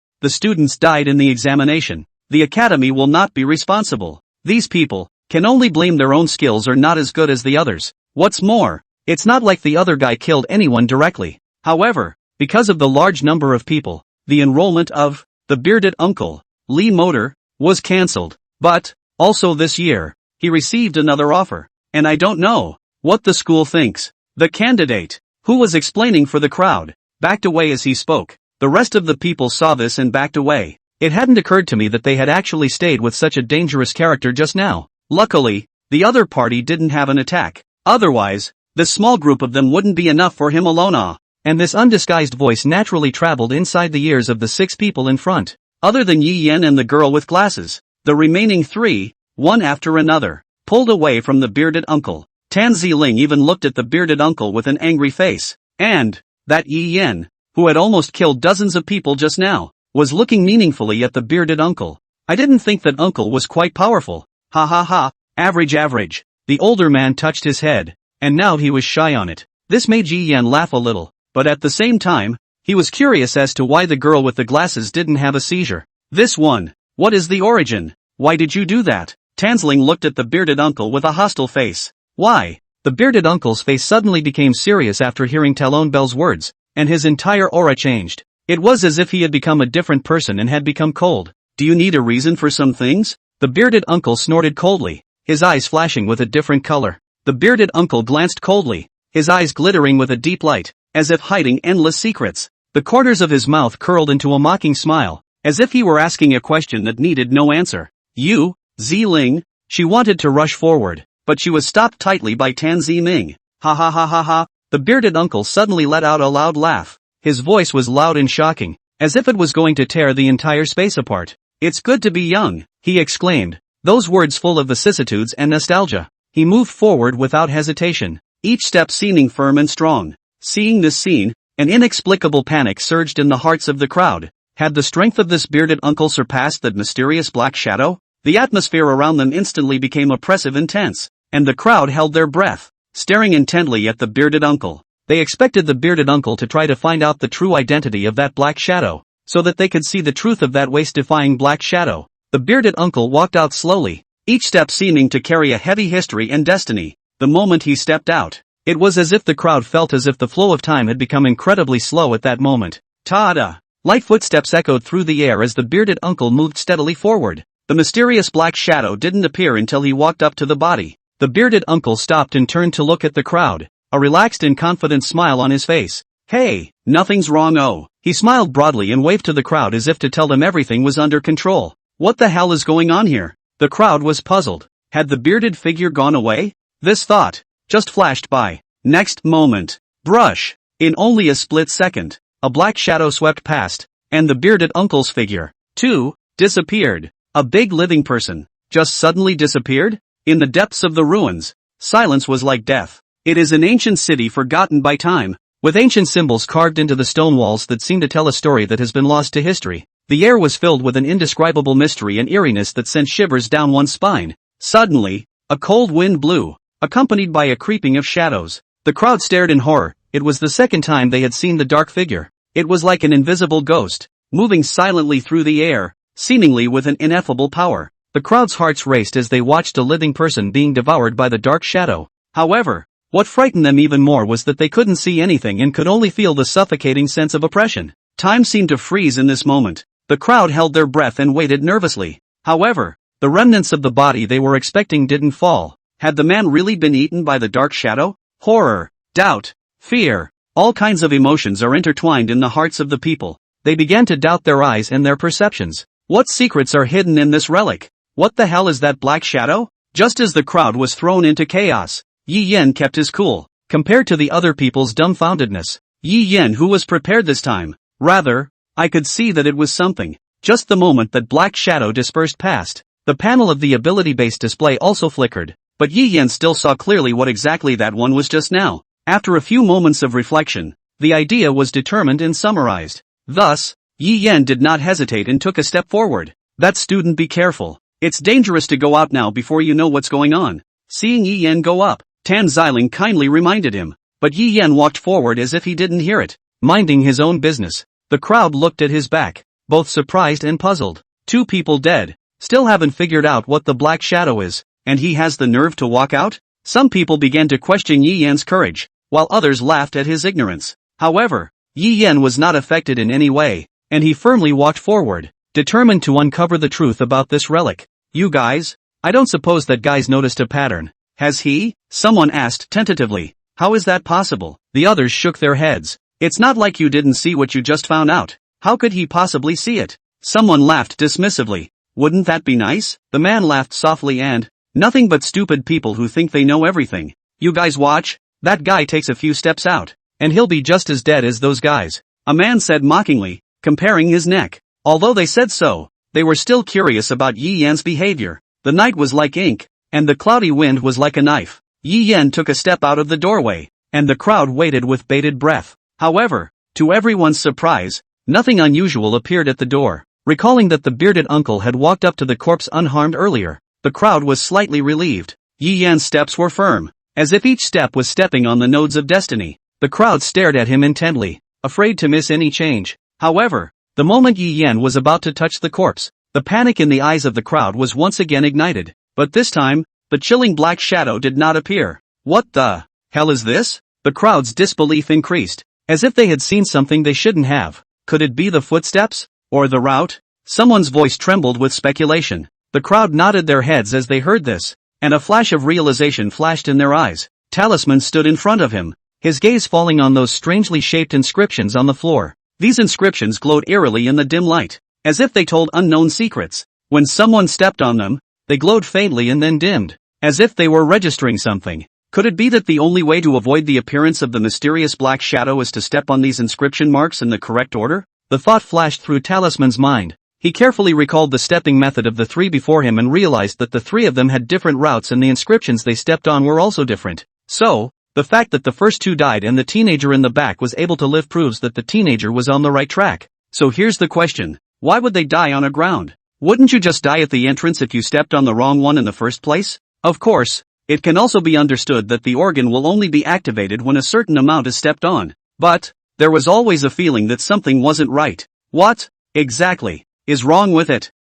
died in the examination. The academy will not be responsible. These people can only blame their own skills are not as good as the others. What's more, it's not like the other guy killed anyone directly. However, because of the large number of people, the enrollment of the bearded uncle, Lee Motor, was cancelled. But, also this year, he received another offer. And I don't know what the school thinks. The candidate, who was explaining for the crowd, backed away as he spoke. The rest of the people saw this and backed away. It hadn't occurred to me that they had actually stayed with such a dangerous character just now. Luckily, the other party didn't have an attack. Otherwise, this small group of them wouldn't be enough for him alone. And this undisguised voice naturally traveled inside the ears of the 6 people in front. Other than Yi Yen and the girl with glasses, the remaining 3, one after another, pulled away from the bearded uncle. Tan Ziling even looked at the bearded uncle with an angry face. And that Yi Yen, who had almost killed dozens of people just now, was looking meaningfully at the bearded uncle. I didn't think that uncle was quite powerful. Ha ha ha, average. The older man touched his head, and now he was shy on it. This made Yi Yen laugh a little, but at the same time, he was curious as to why the girl with the glasses didn't have a seizure. This one, what is the origin? Why did you do that? Tanzling looked at the bearded uncle with a hostile face. Why? The bearded uncle's face suddenly became serious after hearing Talon Bell's words, and his entire aura changed. It was as if he had become a different person and had become cold. Do you need a reason for some things? The bearded uncle snorted coldly, his eyes flashing with a different color. The bearded uncle glanced coldly, his eyes glittering with a deep light, as if hiding endless secrets. The corners of his mouth curled into a mocking smile, as if he were asking a question that needed no answer. You, Ziling? She wanted to rush forward, but she was stopped tightly by Tan Ziming. Ha ha ha ha ha. The bearded uncle suddenly let out a loud laugh. His voice was loud and shocking, as if it was going to tear the entire space apart. It's good to be young, he exclaimed, those words full of vicissitudes and nostalgia. He moved forward without hesitation, each step seeming firm and strong. Seeing this scene, an inexplicable panic surged in the hearts of the crowd. Had the strength of this bearded uncle surpassed that mysterious black shadow? The atmosphere around them instantly became oppressive and tense, and the crowd held their breath, staring intently at the bearded uncle. They expected the bearded uncle to try to find out the true identity of that black shadow, so that they could see the truth of that waste-defying black shadow. The bearded uncle walked out slowly, each step seeming to carry a heavy history and destiny. The moment he stepped out, it was as if the crowd felt as if the flow of time had become incredibly slow at that moment. Ta-da! Light footsteps echoed through the air as the bearded uncle moved steadily forward. The mysterious black shadow didn't appear until he walked up to the body. The bearded uncle stopped and turned to look at the crowd, a relaxed and confident smile on his face. Hey, nothing's wrong. Oh. He smiled broadly and waved to the crowd as if to tell them everything was under control. What the hell is going on here? The crowd was puzzled. Had the bearded figure gone away? This thought just flashed by. Next moment, brush. In only a split second, a black shadow swept past, and the bearded uncle's figure, too, disappeared. A big living person just suddenly disappeared? In the depths of the ruins, silence was like death. It is an ancient city forgotten by time, with ancient symbols carved into the stone walls that seem to tell a story that has been lost to history. The air was filled with an indescribable mystery and eeriness that sent shivers down one's spine. Suddenly, a cold wind blew, accompanied by a creeping of shadows. The crowd stared in horror. It was the second time they had seen the dark figure. It was like an invisible ghost, moving silently through the air, seemingly with an ineffable power. The crowd's hearts raced as they watched a living person being devoured by the dark shadow. However, what frightened them even more was that they couldn't see anything and could only feel the suffocating sense of oppression. Time seemed to freeze in this moment. The crowd held their breath and waited nervously. However, the remnants of the body they were expecting didn't fall. Had the man really been eaten by the dark shadow? Horror, doubt, fear, all kinds of emotions are intertwined in the hearts of the people. They began to doubt their eyes and their perceptions. What secrets are hidden in this relic? What the hell is that black shadow? Just as the crowd was thrown into chaos, Yi Yen kept his cool. Compared to the other people's dumbfoundedness, Yi Yen, who was prepared this time, rather, I could see that it was something. Just the moment that black shadow dispersed past, the panel of the ability-based display also flickered, but Yi Yen still saw clearly what exactly that one was just now. After a few moments of reflection, the idea was determined and summarized. Thus, Yi Yen did not hesitate and took a step forward. That student, be careful. It's dangerous to go out now before you know what's going on. Seeing Yi Yen go up, Tan Xiling kindly reminded him, but Yi Yen walked forward as if he didn't hear it, minding his own business. The crowd looked at his back, both surprised and puzzled. 2 people dead, still haven't figured out what the black shadow is, and he has the nerve to walk out? Some people began to question Yi Yen's courage, while others laughed at his ignorance. However, Yi Yen was not affected in any way, and he firmly walked forward, determined to uncover the truth about this relic. You guys? I don't suppose that guy's noticed a pattern, has he? Someone asked tentatively. How is that possible? The others shook their heads. It's not like you didn't see what you just found out. How could he possibly see it? Someone laughed dismissively. Wouldn't that be nice? The man laughed softly and, nothing but stupid people who think they know everything. You guys watch, that guy takes a few steps out, and he'll be just as dead as those guys. A man said mockingly, comparing his neck. Although they said so, they were still curious about Yi Yen's behavior. The night was like ink, and the cloudy wind was like a knife. Yi Yen took a step out of the doorway, and the crowd waited with bated breath. However, to everyone's surprise, nothing unusual appeared at the door. Recalling that the bearded uncle had walked up to the corpse unharmed earlier, the crowd was slightly relieved. Yi Yen's steps were firm, as if each step was stepping on the nodes of destiny. The crowd stared at him intently, afraid to miss any change. However, the moment Yi Yen was about to touch the corpse, the panic in the eyes of the crowd was once again ignited. But this time, the chilling black shadow did not appear. What the hell is this? The crowd's disbelief increased, as if they had seen something they shouldn't have. Could it be the footsteps? Or the route? Someone's voice trembled with speculation. The crowd nodded their heads as they heard this, and a flash of realization flashed in their eyes. Talisman stood in front of him, his gaze falling on those strangely shaped inscriptions on the floor. These inscriptions glowed eerily in the dim light, as if they told unknown secrets. When someone stepped on them, they glowed faintly and then dimmed, as if they were registering something. Could it be that the only way to avoid the appearance of the mysterious black shadow is to step on these inscription marks in the correct order? The thought flashed through Talisman's mind. He carefully recalled the stepping method of the 3 before him and realized that the 3 of them had different routes and the inscriptions they stepped on were also different. So, the fact that the first 2 died and the teenager in the back was able to live proves that the teenager was on the right track. So here's the question. Why would they die on a ground? Wouldn't you just die at the entrance if you stepped on the wrong one in the first place? Of course, It can also be understood that the organ will only be activated when a certain amount is stepped on. But there was always a feeling that something wasn't right. What, exactly, is wrong with it?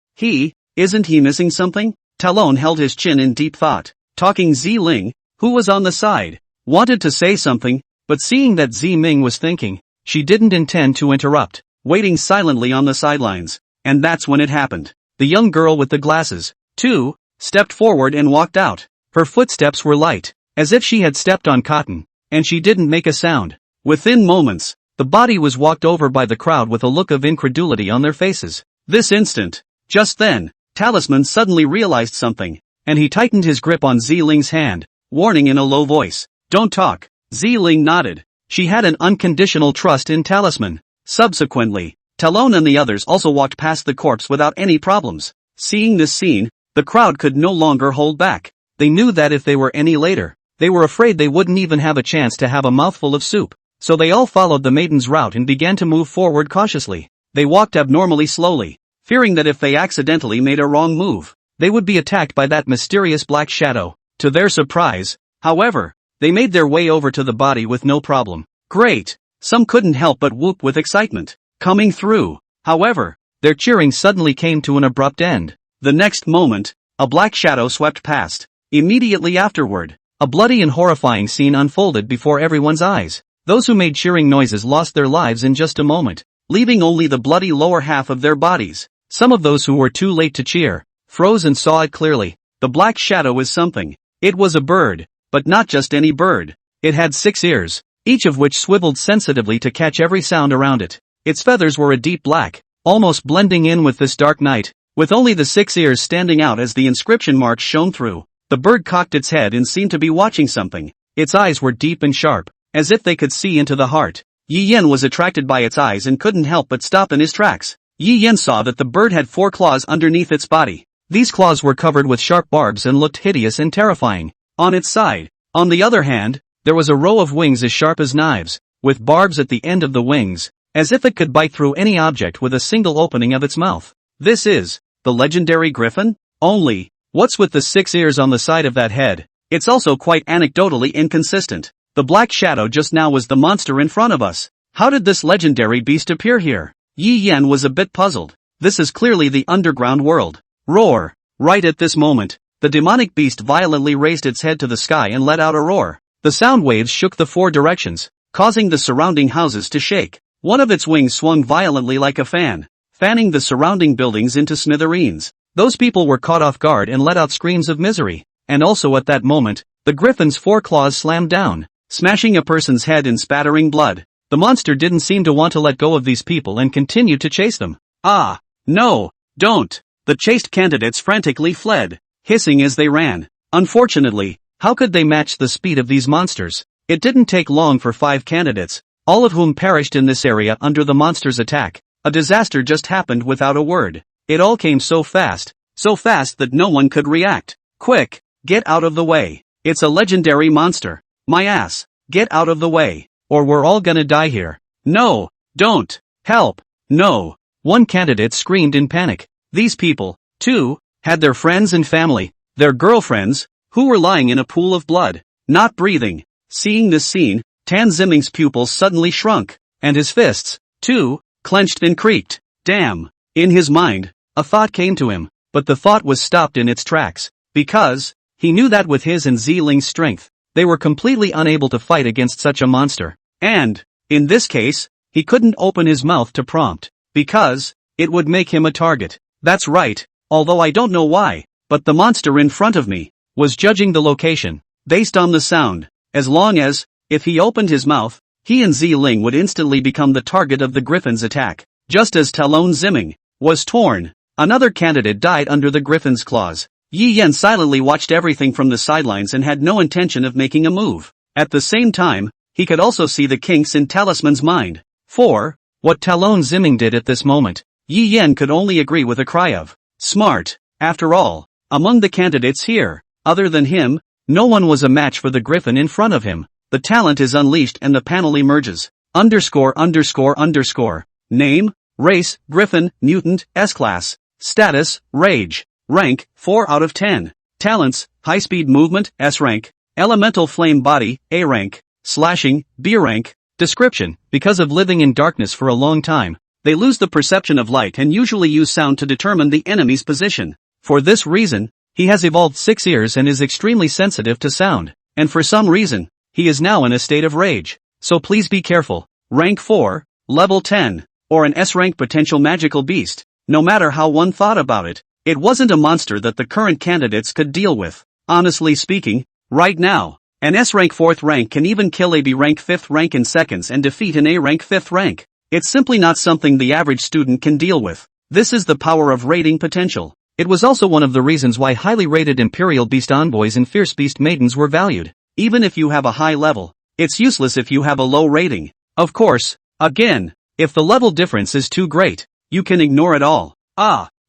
Isn't he missing something? Talon held his chin in deep thought. Talking Ziling, who was on the side, wanted to say something, but seeing that Ziming was thinking, she didn't intend to interrupt, waiting silently on the sidelines. And that's when it happened. The young girl with the glasses, too, stepped forward and walked out. Her footsteps were light, as if she had stepped on cotton, and she didn't make a sound. Within moments, the body was walked over by the crowd with a look of incredulity on their faces. This instant, just then, Talisman suddenly realized something, and he tightened his grip on Ziling's hand, warning in a low voice, "Don't talk." Ziling nodded. She had an unconditional trust in Talisman. Subsequently, Talon and the others also walked past the corpse without any problems. Seeing this scene, the crowd could no longer hold back. They knew that if they were any later, they were afraid they wouldn't even have a chance to have a mouthful of soup. So they all followed the maiden's route and began to move forward cautiously. They walked abnormally slowly, fearing that if they accidentally made a wrong move, they would be attacked by that mysterious black shadow. To their surprise, however, they made their way over to the body with no problem. Great! Some couldn't help but whoop with excitement. Coming through, however, their cheering suddenly came to an abrupt end. The next moment, a black shadow swept past. Immediately afterward, a bloody and horrifying scene unfolded before everyone's eyes. Those who made cheering noises lost their lives in just a moment, leaving only the bloody lower half of their bodies. Some of those who were too late to cheer froze and saw it clearly. The black shadow is something. It was a bird, but not just any bird. It had 6 ears, each of which swiveled sensitively to catch every sound around it. Its feathers were a deep black, almost blending in with this dark night, with only the 6 ears standing out as the inscription marks shone through. The bird cocked its head and seemed to be watching something. Its eyes were deep and sharp, as if they could see into the heart. Yi Yen was attracted by its eyes and couldn't help but stop in his tracks. Yi Yen saw that the bird had 4 claws underneath its body. These claws were covered with sharp barbs and looked hideous and terrifying. On its side, on the other hand, there was a row of wings as sharp as knives, with barbs at the end of the wings, as if it could bite through any object with a single opening of its mouth. This is the legendary griffin? Only, what's with the 6 ears on the side of that head? It's also quite anecdotally inconsistent. The black shadow just now was the monster in front of us. How did this legendary beast appear here? Yi Yen was a bit puzzled. This is clearly the underground world. Roar! Right at this moment, the demonic beast violently raised its head to the sky and let out a roar. The sound waves shook the 4 directions, causing the surrounding houses to shake. One of its wings swung violently like a fan, fanning the surrounding buildings into smithereens. Those people were caught off guard and let out screams of misery. And also at that moment, the griffin's 4 claws slammed down, smashing a person's head and spattering blood. The monster didn't seem to want to let go of these people and continued to chase them. Ah! No! Don't! The chased candidates frantically fled, hissing as they ran. Unfortunately, how could they match the speed of these monsters? It didn't take long for 5 candidates, all of whom perished in this area under the monster's attack. A disaster just happened without a word. It all came so fast that no one could react. Quick! Get out of the way! It's a legendary monster! My ass! Get out of the way, or we're all gonna die here. No! Don't! Help! No! One candidate screamed in panic. These people, too, had their friends and family, their girlfriends, who were lying in a pool of blood, not breathing. Seeing this scene, Tan Ziming's pupils suddenly shrunk, and his fists, too, clenched and creaked. Damn! In his mind, a thought came to him, but the thought was stopped in its tracks, because he knew that with his and Ziling's strength, they were completely unable to fight against such a monster. And, in this case, he couldn't open his mouth to prompt, because it would make him a target. That's right, although I don't know why, but the monster in front of me was judging the location based on the sound, as long as, if he opened his mouth, he and Ziling would instantly become the target of the griffin's attack. Just as Talon Ziming was torn, another candidate died under the griffin's claws. Yi Yen silently watched everything from the sidelines and had no intention of making a move. At the same time, he could also see the kinks in Talisman's mind. For what Talon Ziming did at this moment, Yi Yen could only agree with a cry of smart. After all, among the candidates here, other than him, no one was a match for the griffin in front of him. The talent is unleashed and the panel emerges. _____. Name, race, griffin, mutant, S-class. Status, rage. Rank, 4 out of 10. Talents, high-speed movement, S rank. Elemental flame body, A rank. Slashing, B rank. Description: because of living in darkness for a long time, they lose the perception of light and usually use sound to determine the enemy's position. For this reason, he has evolved 6 ears and is extremely sensitive to sound, and for some reason, he is now in a state of rage. So please be careful. Rank 4, level 10, or an S-rank potential magical beast. No matter how one thought about it, it wasn't a monster that the current candidates could deal with. Honestly speaking, right now, an S-rank 4th rank can even kill a B-rank 5th rank in seconds and defeat an A-rank 5th rank. It's simply not something the average student can deal with. This is the power of rating potential. It was also one of the reasons why highly rated Imperial Beast Envoys and Fierce Beast Maidens were valued. Even if you have a high level, it's useless if you have a low rating. Of course, again, if the level difference is too great, you can ignore it all.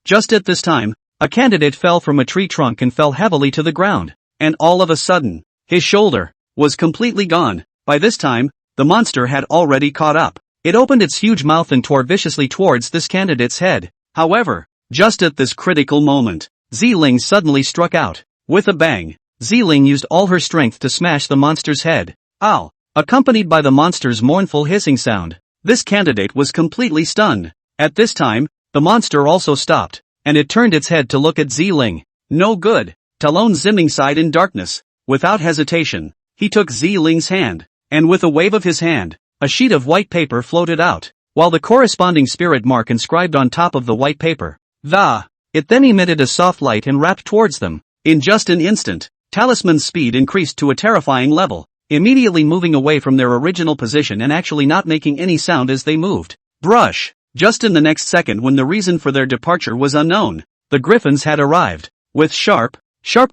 Just at this time, a candidate fell from a tree trunk and fell heavily to the ground. And all of a sudden, his shoulder was completely gone. By this time, the monster had already caught up. It opened its huge mouth and tore viciously towards this candidate's head. However, just at this critical moment, Ziling suddenly struck out. With a bang, Ziling used all her strength to smash the monster's head. Ow! Accompanied by the monster's mournful hissing sound. This candidate was completely stunned. At this time, the monster also stopped, and it turned its head to look at Ziling. No good. Talon Zimming sighed in darkness. Without hesitation, he took Ziling's hand, and with a wave of his hand, a sheet of white paper floated out, while the corresponding spirit mark inscribed on top of the white paper. It then emitted a soft light and wrapped towards them. In just an instant, Talisman's speed increased to a terrifying level, immediately moving away from their original position and actually not making any sound as they moved. Brush! Just in the next second, when the reason for their departure was unknown, the griffins had arrived, with sharp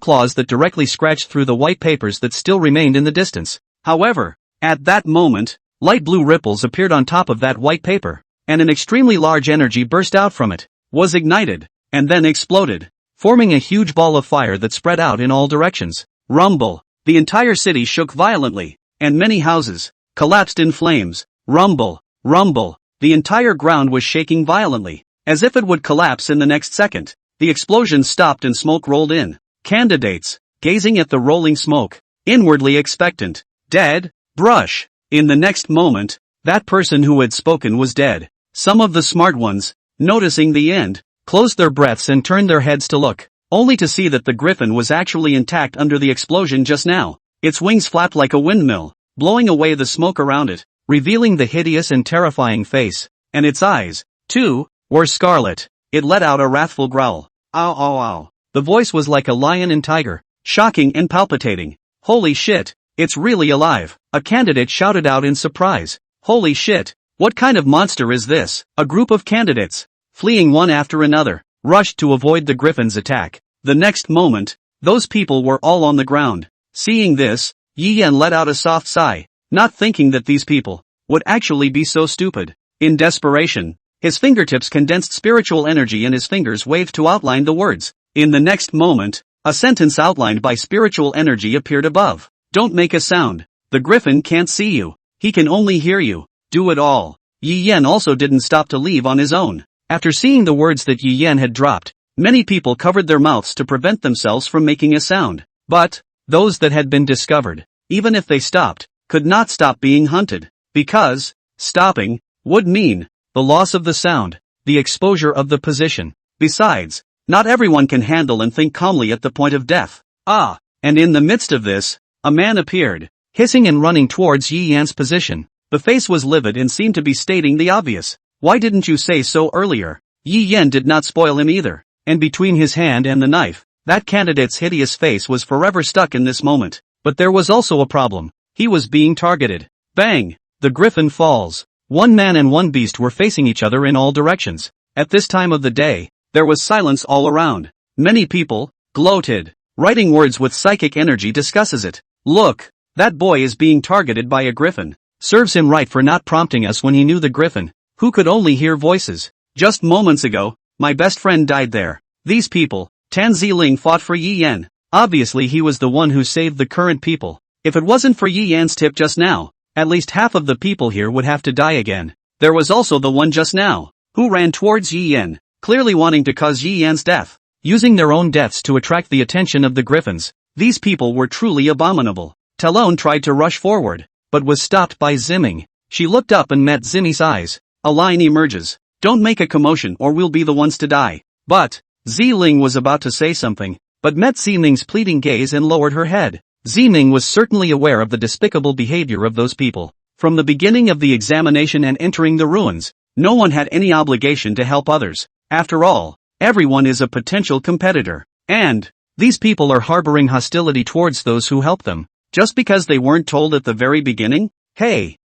claws that directly scratched through the white papers that still remained in the distance. However, at that moment, light blue ripples appeared on top of that white paper, and an extremely large energy burst out from it, was ignited, and then exploded, forming a huge ball of fire that spread out in all directions. Rumble! The entire city shook violently, and many houses collapsed in flames. Rumble! Rumble! The entire ground was shaking violently, as if it would collapse in the next second. The explosion stopped and smoke rolled in. Candidates, gazing at the rolling smoke, inwardly expectant. Dead? Brush! In the next moment, that person who had spoken was dead. Some of the smart ones, noticing the end, closed their breaths and turned their heads to look, only to see that the griffin was actually intact under the explosion just now. Its wings flapped like a windmill, blowing away the smoke around it, revealing the hideous and terrifying face, and its eyes, too, were scarlet. It let out a wrathful growl. Ow ow ow. The voice was like a lion and tiger, shocking and palpitating. Holy shit, it's really alive, a candidate shouted out in surprise. Holy shit, what kind of monster is this? A group of candidates, fleeing one after another, rushed to avoid the griffin's attack. The next moment, those people were all on the ground. Seeing this, Yi Yan let out a soft sigh, not thinking that these people would actually be so stupid. In desperation, his fingertips condensed spiritual energy and his fingers waved to outline the words. In the next moment, a sentence outlined by spiritual energy appeared above. Don't make a sound. The griffin can't see you. He can only hear you. Do it all. Yi Yan also didn't stop to leave on his own. After seeing the words that Yi Yan had dropped, many people covered their mouths to prevent themselves from making a sound. But, those that had been discovered, even if they stopped, could not stop being hunted. Because, stopping, would mean, the loss of the sound, the exposure of the position. Besides, not everyone can handle and think calmly at the point of death. And in the midst of this, a man appeared, hissing and running towards Yi Yan's position. The face was livid and seemed to be stating the obvious. Why didn't you say so earlier? Yi Yan did not spoil him either, and between his hand and the knife, that candidate's hideous face was forever stuck in this moment. But there was also a problem. He was being targeted. Bang! The griffin falls. One man and one beast were facing each other in all directions. At this time of the day, there was silence all around. Many people gloated. Writing words with psychic energy discusses it. Look, that boy is being targeted by a griffin. Serves him right for not prompting us when he knew the griffin, who could only hear voices. Just moments ago, my best friend died there. These people, Tan Ziling fought for Yi Yan. Obviously he was the one who saved the current people. If it wasn't for Yi Yan's tip just now, at least half of the people here would have to die again. There was also the one just now, who ran towards Yi Yan, clearly wanting to cause Yi Yan's death. using their own deaths to attract the attention of the griffins. These people were truly abominable. Talon tried to rush forward, but was stopped by Ziming. She looked up and met Ziming's eyes. A line emerges. Don't make a commotion or we'll be the ones to die. But, Ziling was about to say something, but met Ziming's pleading gaze and lowered her head. Ziming was certainly aware of the despicable behavior of those people. From the beginning of the examination and entering the ruins, no one had any obligation to help others. After all, everyone is a potential competitor. And, these people are harboring hostility towards those who help them. Just because they weren't told at the very beginning? Hey,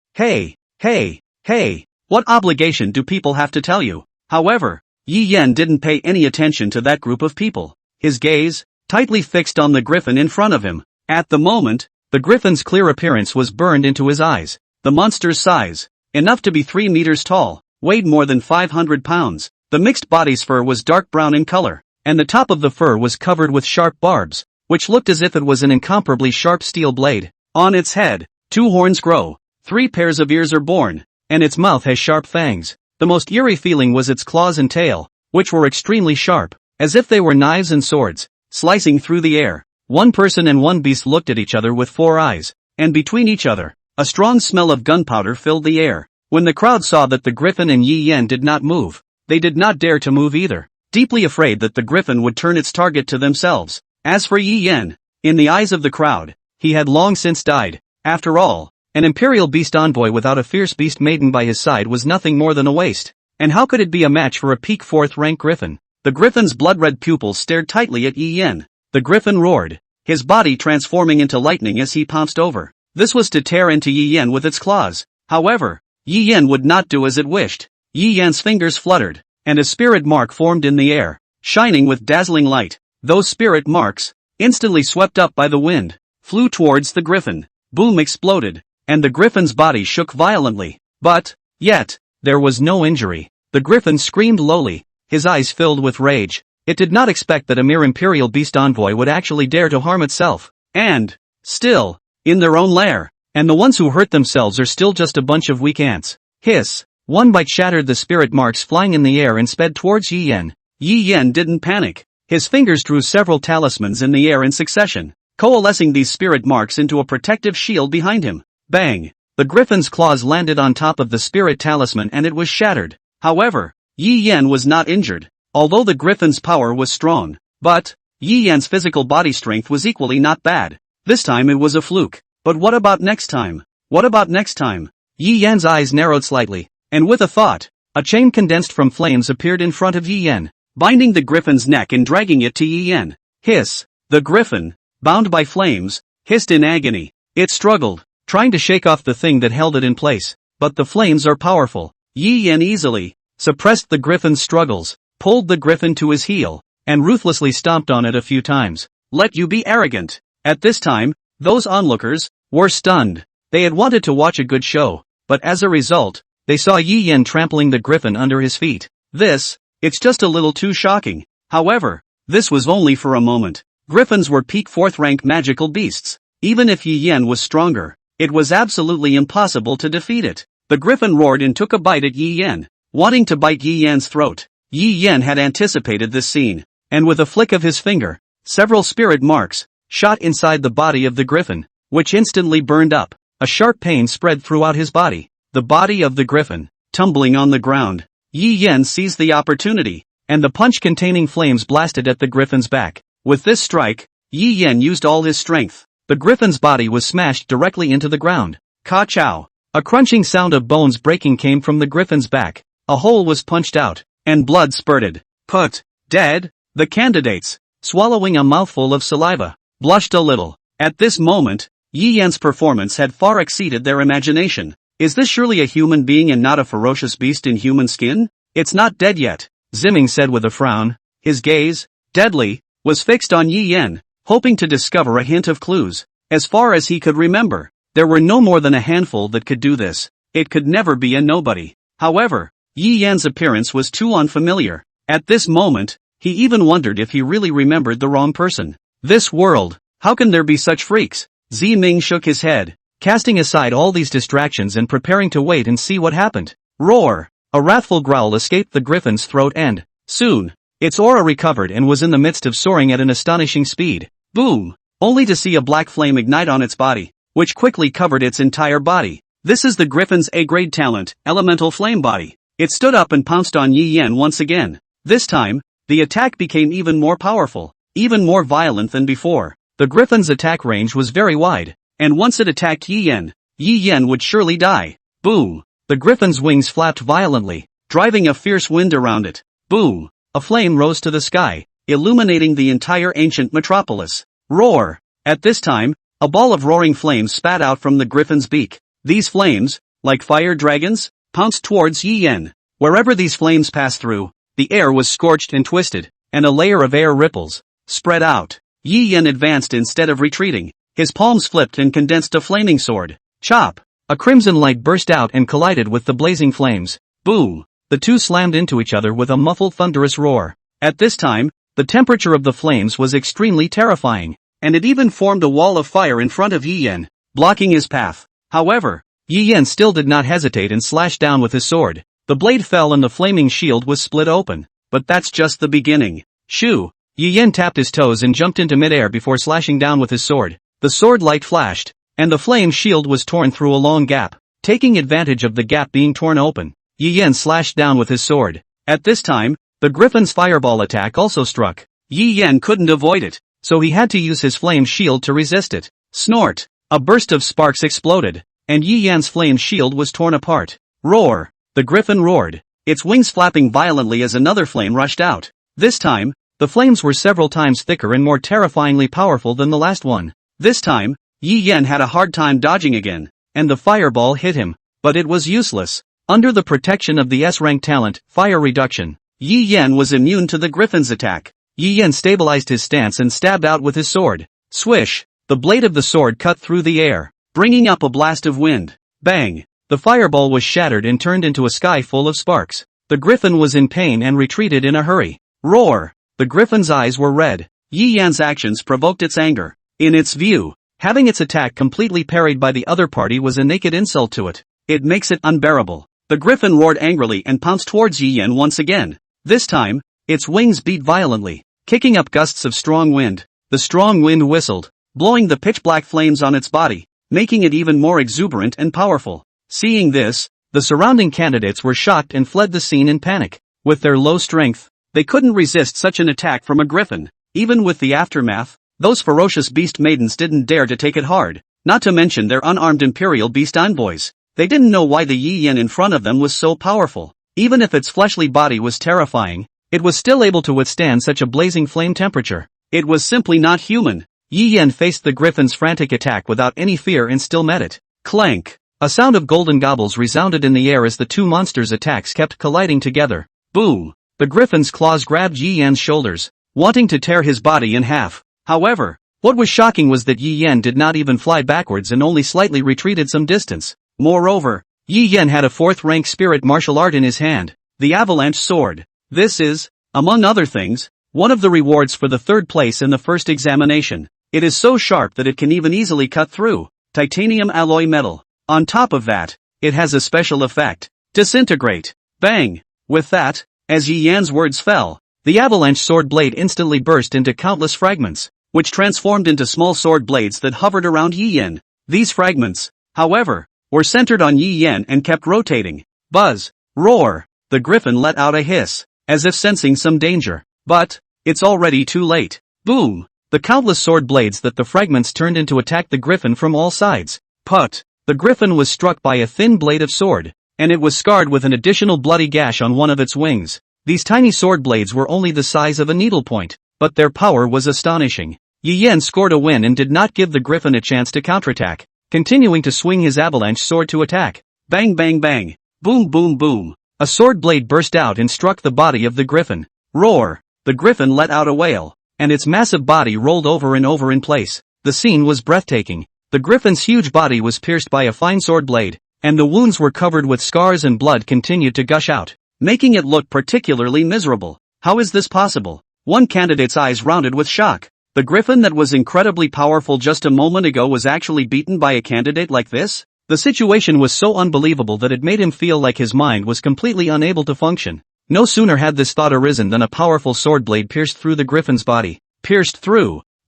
what obligation do people have to tell you? However, Yi Yan didn't pay any attention to that group of people. His gaze, tightly fixed on the griffin in front of him. At the moment, the griffin's clear appearance was burned into his eyes. The monster's size, enough to be 3 meters tall, weighed more than 500 pounds. The mixed body's fur was dark brown in color, and the top of the fur was covered with sharp barbs, which looked as if it was an incomparably sharp steel blade. On its head, 2 horns grow, 3 pairs of ears are born, and its mouth has sharp fangs. The most eerie feeling was its claws and tail, which were extremely sharp, as if they were knives and swords, slicing through the air. One person and one beast looked at each other with 4 eyes, and between each other, a strong smell of gunpowder filled the air. When the crowd saw that the griffin and Yi Yan did not move, they did not dare to move either, deeply afraid that the griffin would turn its target to themselves. As for Yi Yan, in the eyes of the crowd, he had long since died. After all, an imperial beast envoy without a fierce beast maiden by his side was nothing more than a waste. And how could it be a match for a peak 4th rank griffin? The griffin's blood-red pupils stared tightly at Yi Yan. The griffin roared, his body transforming into lightning as he pounced over. This was to tear into Yi Yan with its claws. However, Yi Yan would not do as it wished. Yi Yan's fingers fluttered, and a spirit mark formed in the air, shining with dazzling light. Those spirit marks, instantly swept up by the wind, flew towards the griffin. Boom exploded, and the griffin's body shook violently. But, yet, there was no injury. The griffin screamed lowly, his eyes filled with rage. It did not expect that a mere imperial beast envoy would actually dare to harm itself. And, still, in their own lair, and the ones who hurt themselves are still just a bunch of weak ants. Hiss! One bite shattered the spirit marks flying in the air and sped towards Yi Yan. Yi Yan didn't panic. His fingers drew several talismans in the air in succession, coalescing these spirit marks into a protective shield behind him. Bang! The griffin's claws landed on top of the spirit talisman and it was shattered. However, Yi Yan was not injured, although the griffin's power was strong. But, Yi Yan's physical body strength was equally not bad. This time it was a fluke. But what about next time? What about next time? Yi Yan's eyes narrowed slightly, and with a thought, a chain condensed from flames appeared in front of Yi Yan, binding the griffin's neck and dragging it to Yi Yan. Hiss! The griffin, bound by flames, hissed in agony. It struggled, trying to shake off the thing that held it in place, but the flames are powerful. Yi Yan easily suppressed the griffin's struggles, pulled the griffin to his heel, and ruthlessly stomped on it a few times. Let you be arrogant. At this time, those onlookers were stunned. They had wanted to watch a good show, but as a result, they saw Yi Yan trampling the griffin under his feet. It's just a little too shocking. However, this was only for a moment. Griffins were peak 4th rank magical beasts. Even if Yi Yan was stronger, it was absolutely impossible to defeat it. The griffin roared and took a bite at Yi Yan, wanting to bite Yi Yan's throat. Yi Yan had anticipated this scene, and with a flick of his finger, several spirit marks shot inside the body of the griffin, which instantly burned up. A sharp pain spread throughout his body. The body of the griffin, tumbling on the ground. Yi Yan seized the opportunity, and the punch containing flames blasted at the griffin's back. With this strike, Yi Yan used all his strength. The griffin's body was smashed directly into the ground. Ka-chow! A crunching sound of bones breaking came from the griffin's back. A hole was punched out, and blood spurted. Put dead, the candidates, swallowing a mouthful of saliva, blushed a little. At this moment, Yi Yan's performance had far exceeded their imagination. Is this surely a human being and not a ferocious beast in human skin? It's not dead yet, Ziming said with a frown. His gaze, deadly, was fixed on Yi Yan, hoping to discover a hint of clues. As far as he could remember, there were no more than a handful that could do this. It could never be a nobody. However, Yi Yan's appearance was too unfamiliar. At this moment, he even wondered if he really remembered the wrong person. This world, how can there be such freaks? Ziming shook his head, casting aside all these distractions and preparing to wait and see what happened. Roar! A wrathful growl escaped the griffin's throat and, soon, Its aura recovered and was in the midst of soaring at an astonishing speed. Boom! Only to see a black flame ignite on its body, which quickly covered its entire body. This is the Griffin's A-grade talent, Elemental Flame Body. It stood up and pounced on Yi Yan once again. This time, the attack became even more powerful, even more violent than before. The Griffin's attack range was very wide, and once it attacked Yi Yan would surely die. Boom! The Griffin's wings flapped violently, driving a fierce wind around it. Boom! A flame rose to the sky, illuminating the entire ancient metropolis. Roar! At this time, a ball of roaring flames spat out from the Griffin's beak. These flames, like fire dragons, pounced towards Yi Yan. Wherever these flames passed through, the air was scorched and twisted, and a layer of air ripples spread out. Yi Yan advanced instead of retreating. His palms flipped and condensed a flaming sword. Chop! A crimson light burst out and collided with the blazing flames. Boom! The two slammed into each other with a muffled thunderous roar. At this time, the temperature of the flames was extremely terrifying, and it even formed a wall of fire in front of Yi Yan, blocking his path. However, Yi Yan still did not hesitate and slashed down with his sword. The blade fell and the flaming shield was split open. But that's just the beginning. Shoo! Yi Yan tapped his toes and jumped into midair before slashing down with his sword. The sword light flashed, and the flame shield was torn through a long gap. Taking advantage of the gap being torn open, Yi Yan slashed down with his sword. At this time, the Griffin's fireball attack also struck. Yi Yan couldn't avoid it, so he had to use his flame shield to resist it. Snort! A burst of sparks exploded, and Yi Yan's flame shield was torn apart. Roar! The Griffin roared, its wings flapping violently as another flame rushed out. This time, the flames were several times thicker and more terrifyingly powerful than the last one. This time, Yi Yan had a hard time dodging again, and the fireball hit him, but it was useless. Under the protection of the S-rank talent, Fire Reduction, Yi Yan was immune to the Griffin's attack. Yi Yan stabilized his stance and stabbed out with his sword. Swish! The blade of the sword cut through the air, bringing up a blast of wind. Bang! The fireball was shattered and turned into a sky full of sparks. The Griffin was in pain and retreated in a hurry. Roar! The Griffin's eyes were red. Yi Yan's actions provoked its anger. In its view, having its attack completely parried by the other party was a naked insult to it. It makes it unbearable. The Griffin roared angrily and pounced towards Yi Yan once again. This time, its wings beat violently, kicking up gusts of strong wind. The strong wind whistled, blowing the pitch-black flames on its body, making it even more exuberant and powerful. Seeing this, the surrounding candidates were shocked and fled the scene in panic. With their low strength, they couldn't resist such an attack from a Griffin. Even with the aftermath, those ferocious beast maidens didn't dare to take it hard, not to mention their unarmed Imperial beast envoys. They didn't know why the Yi Yan in front of them was so powerful. Even if its fleshly body was terrifying, it was still able to withstand such a blazing flame temperature. It was simply not human. Yi Yan faced the Griffin's frantic attack without any fear and still met it. Clank! A sound of golden gobbles resounded in the air as the two monsters' attacks kept colliding together. Boom! The Griffin's claws grabbed Yi Yan's shoulders, wanting to tear his body in half. However, what was shocking was that Yi Yan did not even fly backwards and only slightly retreated some distance. Moreover, Yi Yan had a fourth-rank spirit martial art in his hand, the Avalanche Sword. This is, among other things, one of the rewards for the third place in the first examination. It is so sharp that it can even easily cut through titanium alloy metal. On top of that, it has a special effect. Disintegrate. Bang! With that, as Yi Yan's words fell, the Avalanche Sword blade instantly burst into countless fragments, which transformed into small sword blades that hovered around Yi Yan. These fragments, however, were centered on Yi Yan and kept rotating. Buzz! Roar! The Griffin let out a hiss, as if sensing some danger. But, it's already too late. Boom! The countless sword blades that the fragments turned into attacked the Griffin from all sides. Put! The Griffin was struck by a thin blade of sword, and it was scarred with an additional bloody gash on one of its wings. These tiny sword blades were only the size of a needlepoint, but their power was astonishing. Yi Yan scored a win and did not give the Griffin a chance to counterattack, continuing to swing his avalanche sword to attack. Bang bang bang! Boom boom boom! A sword blade burst out and struck the body of the Griffin. Roar! The Griffin let out a wail, and its massive body rolled over and over in place. The scene was breathtaking. The Griffin's huge body was pierced by a fine sword blade, and the wounds were covered with scars and blood continued to gush out, making it look particularly miserable. How is this possible? One candidate's eyes rounded with shock. The Griffin that was incredibly powerful just a moment ago was actually beaten by a candidate like this? The situation was so unbelievable that it made him feel like his mind was completely unable to function. No sooner had this thought arisen than a powerful sword blade pierced through the griffin's body,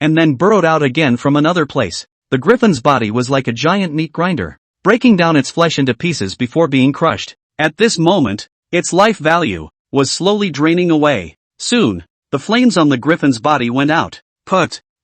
and then burrowed out again from another place. The griffin's body was like a giant meat grinder, breaking down its flesh into pieces before being crushed. At this moment, its life value was slowly draining away. Soon, the flames on the griffin's body went out.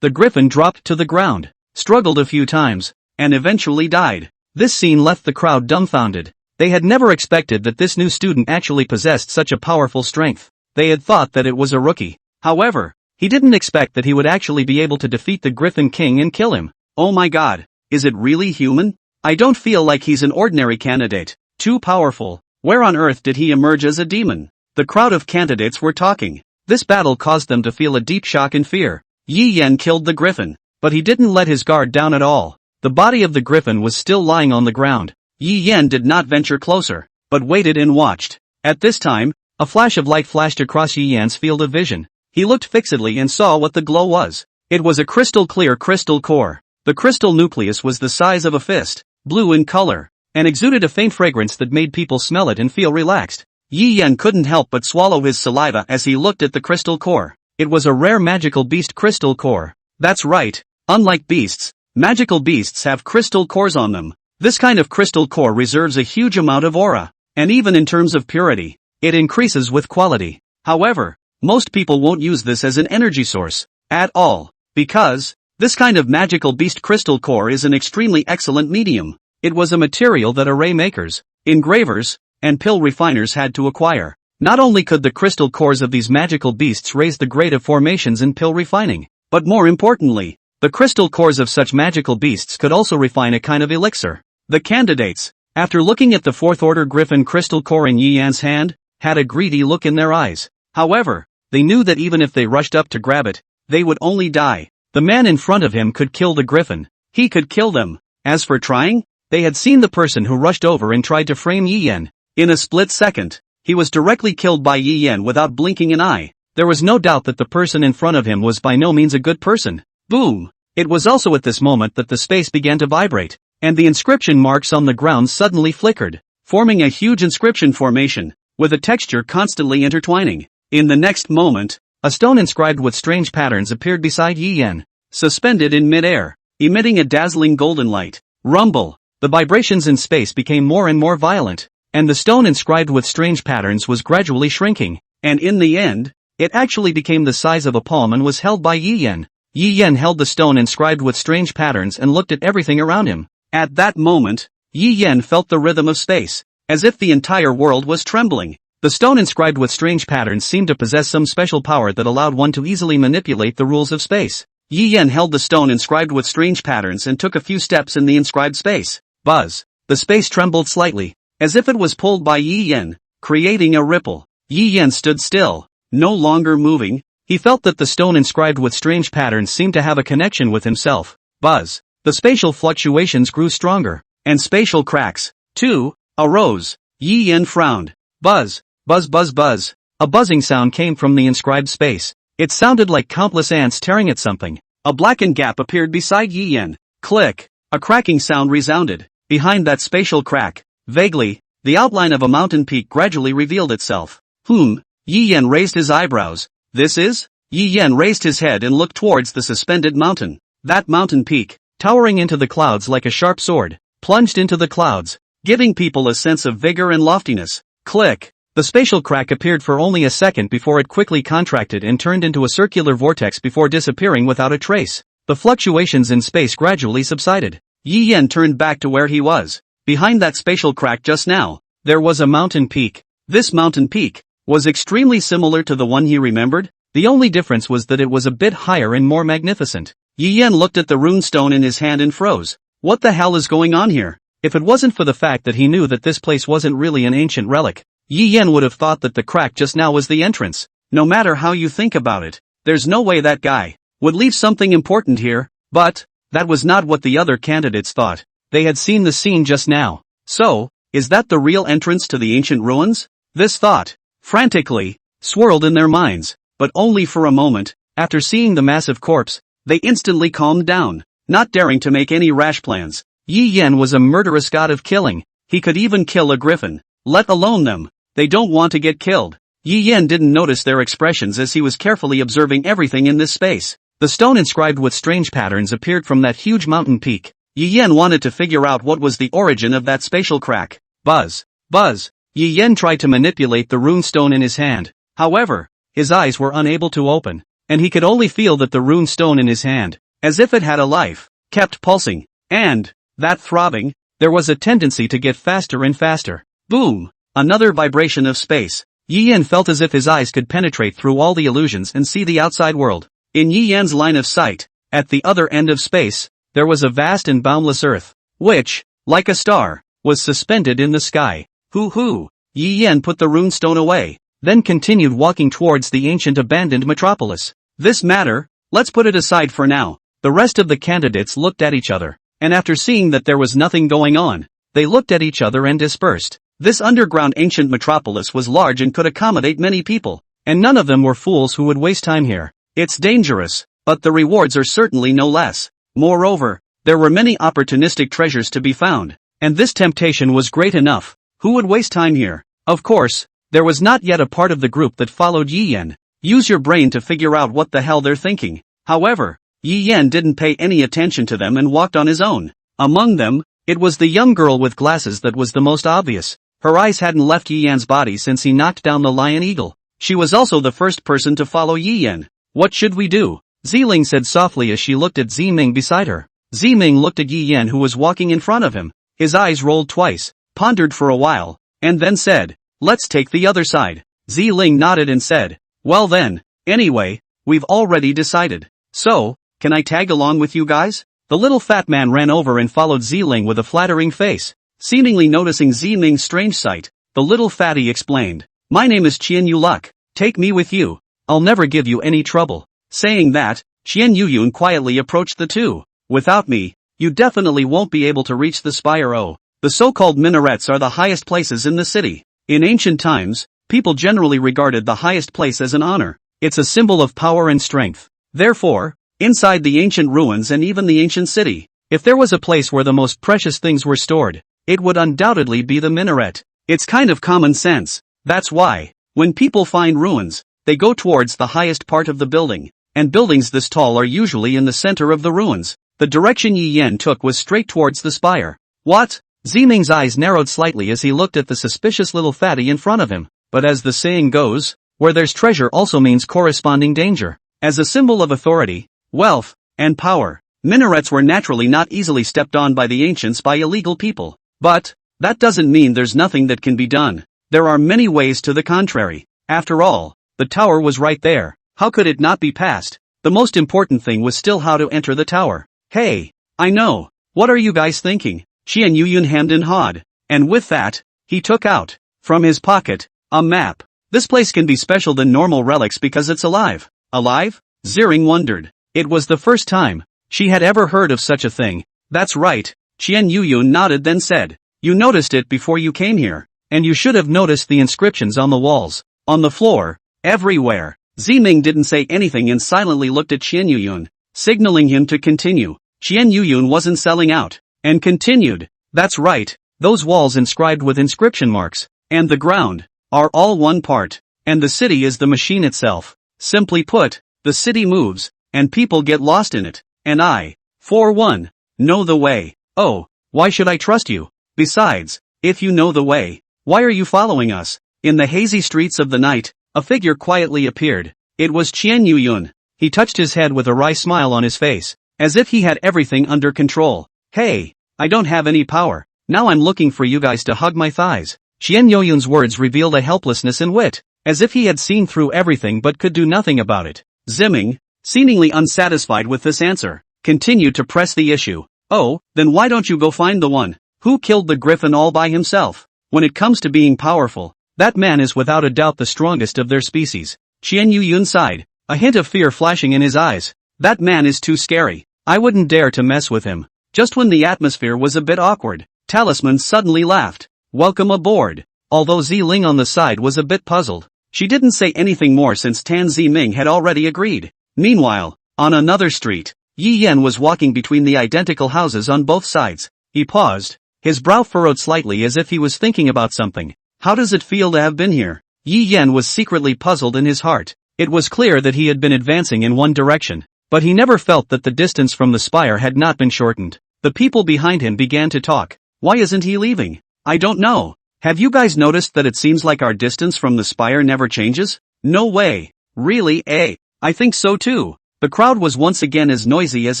The griffin dropped to the ground, struggled a few times, and eventually died. This scene left the crowd dumbfounded. They had never expected that this new student actually possessed such a powerful strength. They had thought that it was a rookie. However, he didn't expect that he would actually be able to defeat the Griffin King and kill him. Oh my god, is it really human? I don't feel like he's an ordinary candidate. Too powerful. Where on earth did he emerge as a demon? The crowd of candidates were talking. This battle caused them to feel a deep shock and fear. Yi Yan killed the griffin, but he didn't let his guard down at all. The body of the griffin was still lying on the ground. Yi Yan did not venture closer, but waited and watched. At this time, a flash of light flashed across Yi Yan's field of vision. He looked fixedly and saw what the glow was. It was a crystal-clear crystal core. The crystal nucleus was the size of a fist, blue in color, and exuded a faint fragrance that made people smell it and feel relaxed. Yi Yan couldn't help but swallow his saliva as he looked at the crystal core. It was a rare magical beast crystal core. That's right, unlike beasts, magical beasts have crystal cores on them. This kind of crystal core reserves a huge amount of aura, and even in terms of purity, it increases with quality. However, most people won't use this as an energy source at all, because this kind of magical beast crystal core is an extremely excellent medium. It was a material that array makers, engravers, and pill refiners had to acquire. Not only could the crystal cores of these magical beasts raise the grade of formations in pill refining, but more importantly, the crystal cores of such magical beasts could also refine a kind of elixir. The candidates, after looking at the fourth order griffin crystal core in Yi Yan's hand, had a greedy look in their eyes. However, they knew that even if they rushed up to grab it, they would only die. The man in front of him could kill the griffin. He could kill them. As for trying, they had seen the person who rushed over and tried to frame Yi Yan. In a split second, he was directly killed by Yi Yan without blinking an eye. There was no doubt that the person in front of him was by no means a good person. Boom! It was also at this moment that the space began to vibrate, and the inscription marks on the ground suddenly flickered, forming a huge inscription formation, with a texture constantly intertwining. In the next moment, a stone inscribed with strange patterns appeared beside Yi Yan, suspended in mid-air, emitting a dazzling golden light. Rumble! The vibrations in space became more and more violent, and the stone inscribed with strange patterns was gradually shrinking, and in the end, it actually became the size of a palm and was held by Yi Yan. Yi Yan held the stone inscribed with strange patterns and looked at everything around him. At that moment, Yi Yan felt the rhythm of space, as if the entire world was trembling. The stone inscribed with strange patterns seemed to possess some special power that allowed one to easily manipulate the rules of space. Yi Yan held the stone inscribed with strange patterns and took a few steps in the inscribed space. Buzz! The space trembled slightly, as if it was pulled by Yi Yan, creating a ripple. Yi Yan stood still, no longer moving. He felt that the stone inscribed with strange patterns seemed to have a connection with himself. Buzz! The spatial fluctuations grew stronger, and spatial cracks, too, arose. Yi Yan frowned. Buzz! Buzz buzz buzz! A buzzing sound came from the inscribed space. It sounded like countless ants tearing at something. A blackened gap appeared beside Yi Yan. Click! A cracking sound resounded. Behind that spatial crack, vaguely, the outline of a mountain peak gradually revealed itself. Yi Yan raised his eyebrows. This is? Yi Yan raised his head and looked towards the suspended mountain. That mountain peak, towering into the clouds like a sharp sword, plunged into the clouds, giving people a sense of vigor and loftiness. Click! The spatial crack appeared for only a second before it quickly contracted and turned into a circular vortex before disappearing without a trace. The fluctuations in space gradually subsided. Yi Yan turned back to where he was. Behind that spatial crack just now, there was a mountain peak. This mountain peak was extremely similar to the one he remembered. The only difference was that it was a bit higher and more magnificent. Yi Yan looked at the rune stone in his hand and froze. What the hell is going on here? If it wasn't for the fact that he knew that this place wasn't really an ancient relic, Yi Yan would have thought that the crack just now was the entrance. No matter how you think about it, there's no way that guy would leave something important here. But that was not what the other candidates thought. They had seen the scene just now. So, is that the real entrance to the ancient ruins? This thought, frantically, swirled in their minds, but only for a moment. After seeing the massive corpse, they instantly calmed down, not daring to make any rash plans. Yi Yan was a murderous god of killing. He could even kill a griffin, let alone them. They don't want to get killed. Yi Yan didn't notice their expressions as he was carefully observing everything in this space. The stone inscribed with strange patterns appeared from that huge mountain peak. Yi Yan wanted to figure out what was the origin of that spatial crack. Buzz. Buzz. Yi Yan tried to manipulate the rune stone in his hand. However, his eyes were unable to open, and he could only feel that the rune stone in his hand, as if it had a life, kept pulsing, and, that throbbing, there was a tendency to get faster and faster. Boom! Another vibration of space. Yi Yan felt as if his eyes could penetrate through all the illusions and see the outside world. In Yi Yan's line of sight, at the other end of space, there was a vast and boundless earth, which, like a star, was suspended in the sky. Hoo! Yi Yan put the rune stone away, then continued walking towards the ancient abandoned metropolis. This matter, let's put it aside for now. The rest of the candidates looked at each other, and after seeing that there was nothing going on, they looked at each other and dispersed. This underground ancient metropolis was large and could accommodate many people, and none of them were fools who would waste time here. It's dangerous, but the rewards are certainly no less. Moreover, there were many opportunistic treasures to be found, and this temptation was great enough. Who would waste time here? Of course, there was not yet a part of the group that followed Yi Yan. Use your brain to figure out what the hell they're thinking. However, Yi Yan didn't pay any attention to them and walked on his own. Among them, it was the young girl with glasses that was the most obvious. Her eyes hadn't left Yi Yan's body since he knocked down the lion eagle. She was also the first person to follow Yi Yan. What should we do? Ziling said softly as she looked at Ziming beside her. Ziming looked at Yi Yan who was walking in front of him. His eyes rolled twice, pondered for a while, and then said, "Let's take the other side." Ziling nodded and said, "Well then, anyway, we've already decided. So, can I tag along with you guys?" The little fat man ran over and followed Ziling with a flattering face. Seemingly noticing Ziming's strange sight, the little fatty explained, "My name is Qian Yuluk. Take me with you. I'll never give you any trouble." Saying that, Qian Yuyun quietly approached the two. "Without me, you definitely won't be able to reach the spire. Oh, the so-called minarets are the highest places in the city. In ancient times, people generally regarded the highest place as an honor. It's a symbol of power and strength. Therefore, inside the ancient ruins and even the ancient city, if there was a place where the most precious things were stored, it would undoubtedly be the minaret. It's kind of common sense. That's why, when people find ruins, they go towards the highest part of the building, and buildings this tall are usually in the center of the ruins." The direction Yi Yan took was straight towards the spire. What? Ziming's eyes narrowed slightly as he looked at the suspicious little fatty in front of him. But as the saying goes, where there's treasure also means corresponding danger. As a symbol of authority, wealth, and power, minarets were naturally not easily stepped on by the ancients by illegal people. But, that doesn't mean there's nothing that can be done. There are many ways to the contrary. After all, the tower was right there. How could it not be passed? The most important thing was still how to enter the tower. Hey, I know. What are you guys thinking? Qian Yuyun hemmed and hawed. And with that, he took out, from his pocket, a map. This place can be special than normal relics because it's alive. Alive? Ziring wondered. It was the first time she had ever heard of such a thing. That's right. Qian Yuyun nodded then said, "You noticed it before you came here. And you should have noticed the inscriptions on the walls, on the floor, everywhere." Ziming didn't say anything and silently looked at Qian Yuyun, signaling him to continue. Qian Yuyun wasn't selling out, and continued, "That's right, those walls inscribed with inscription marks, and the ground, are all one part, and the city is the machine itself. Simply put, the city moves, and people get lost in it, and I, for one, know the way. Oh, why should I trust you? Besides, if you know the way, why are you following us?" In the hazy streets of the night, a figure quietly appeared. It was Qian Yuyun. He touched his head with a wry smile on his face, as if he had everything under control. "Hey, I don't have any power. Now I'm looking for you guys to hug my thighs." Qian Yuyun's words revealed a helplessness and wit, as if he had seen through everything but could do nothing about it. Ziming, seemingly unsatisfied with this answer, continued to press the issue. "Oh, then why don't you go find the one who killed the griffin all by himself? When it comes to being powerful, that man is without a doubt the strongest of their species." Qian Yuyun sighed, a hint of fear flashing in his eyes. "That man is too scary. I wouldn't dare to mess with him." Just when the atmosphere was a bit awkward, Talisman suddenly laughed. "Welcome aboard." Although Ziling on the side was a bit puzzled, she didn't say anything more since Tan Ziming had already agreed. Meanwhile, on another street, Yi Yan was walking between the identical houses on both sides. He paused, his brow furrowed slightly as if he was thinking about something. "How does it feel to have been here?" Yi Yan was secretly puzzled in his heart. It was clear that he had been advancing in one direction, but he never felt that the distance from the spire had not been shortened. The people behind him began to talk. Why isn't he leaving? I don't know. Have you guys noticed that it seems like our distance from the spire never changes? No way. Really, eh? I think so too. The crowd was once again as noisy as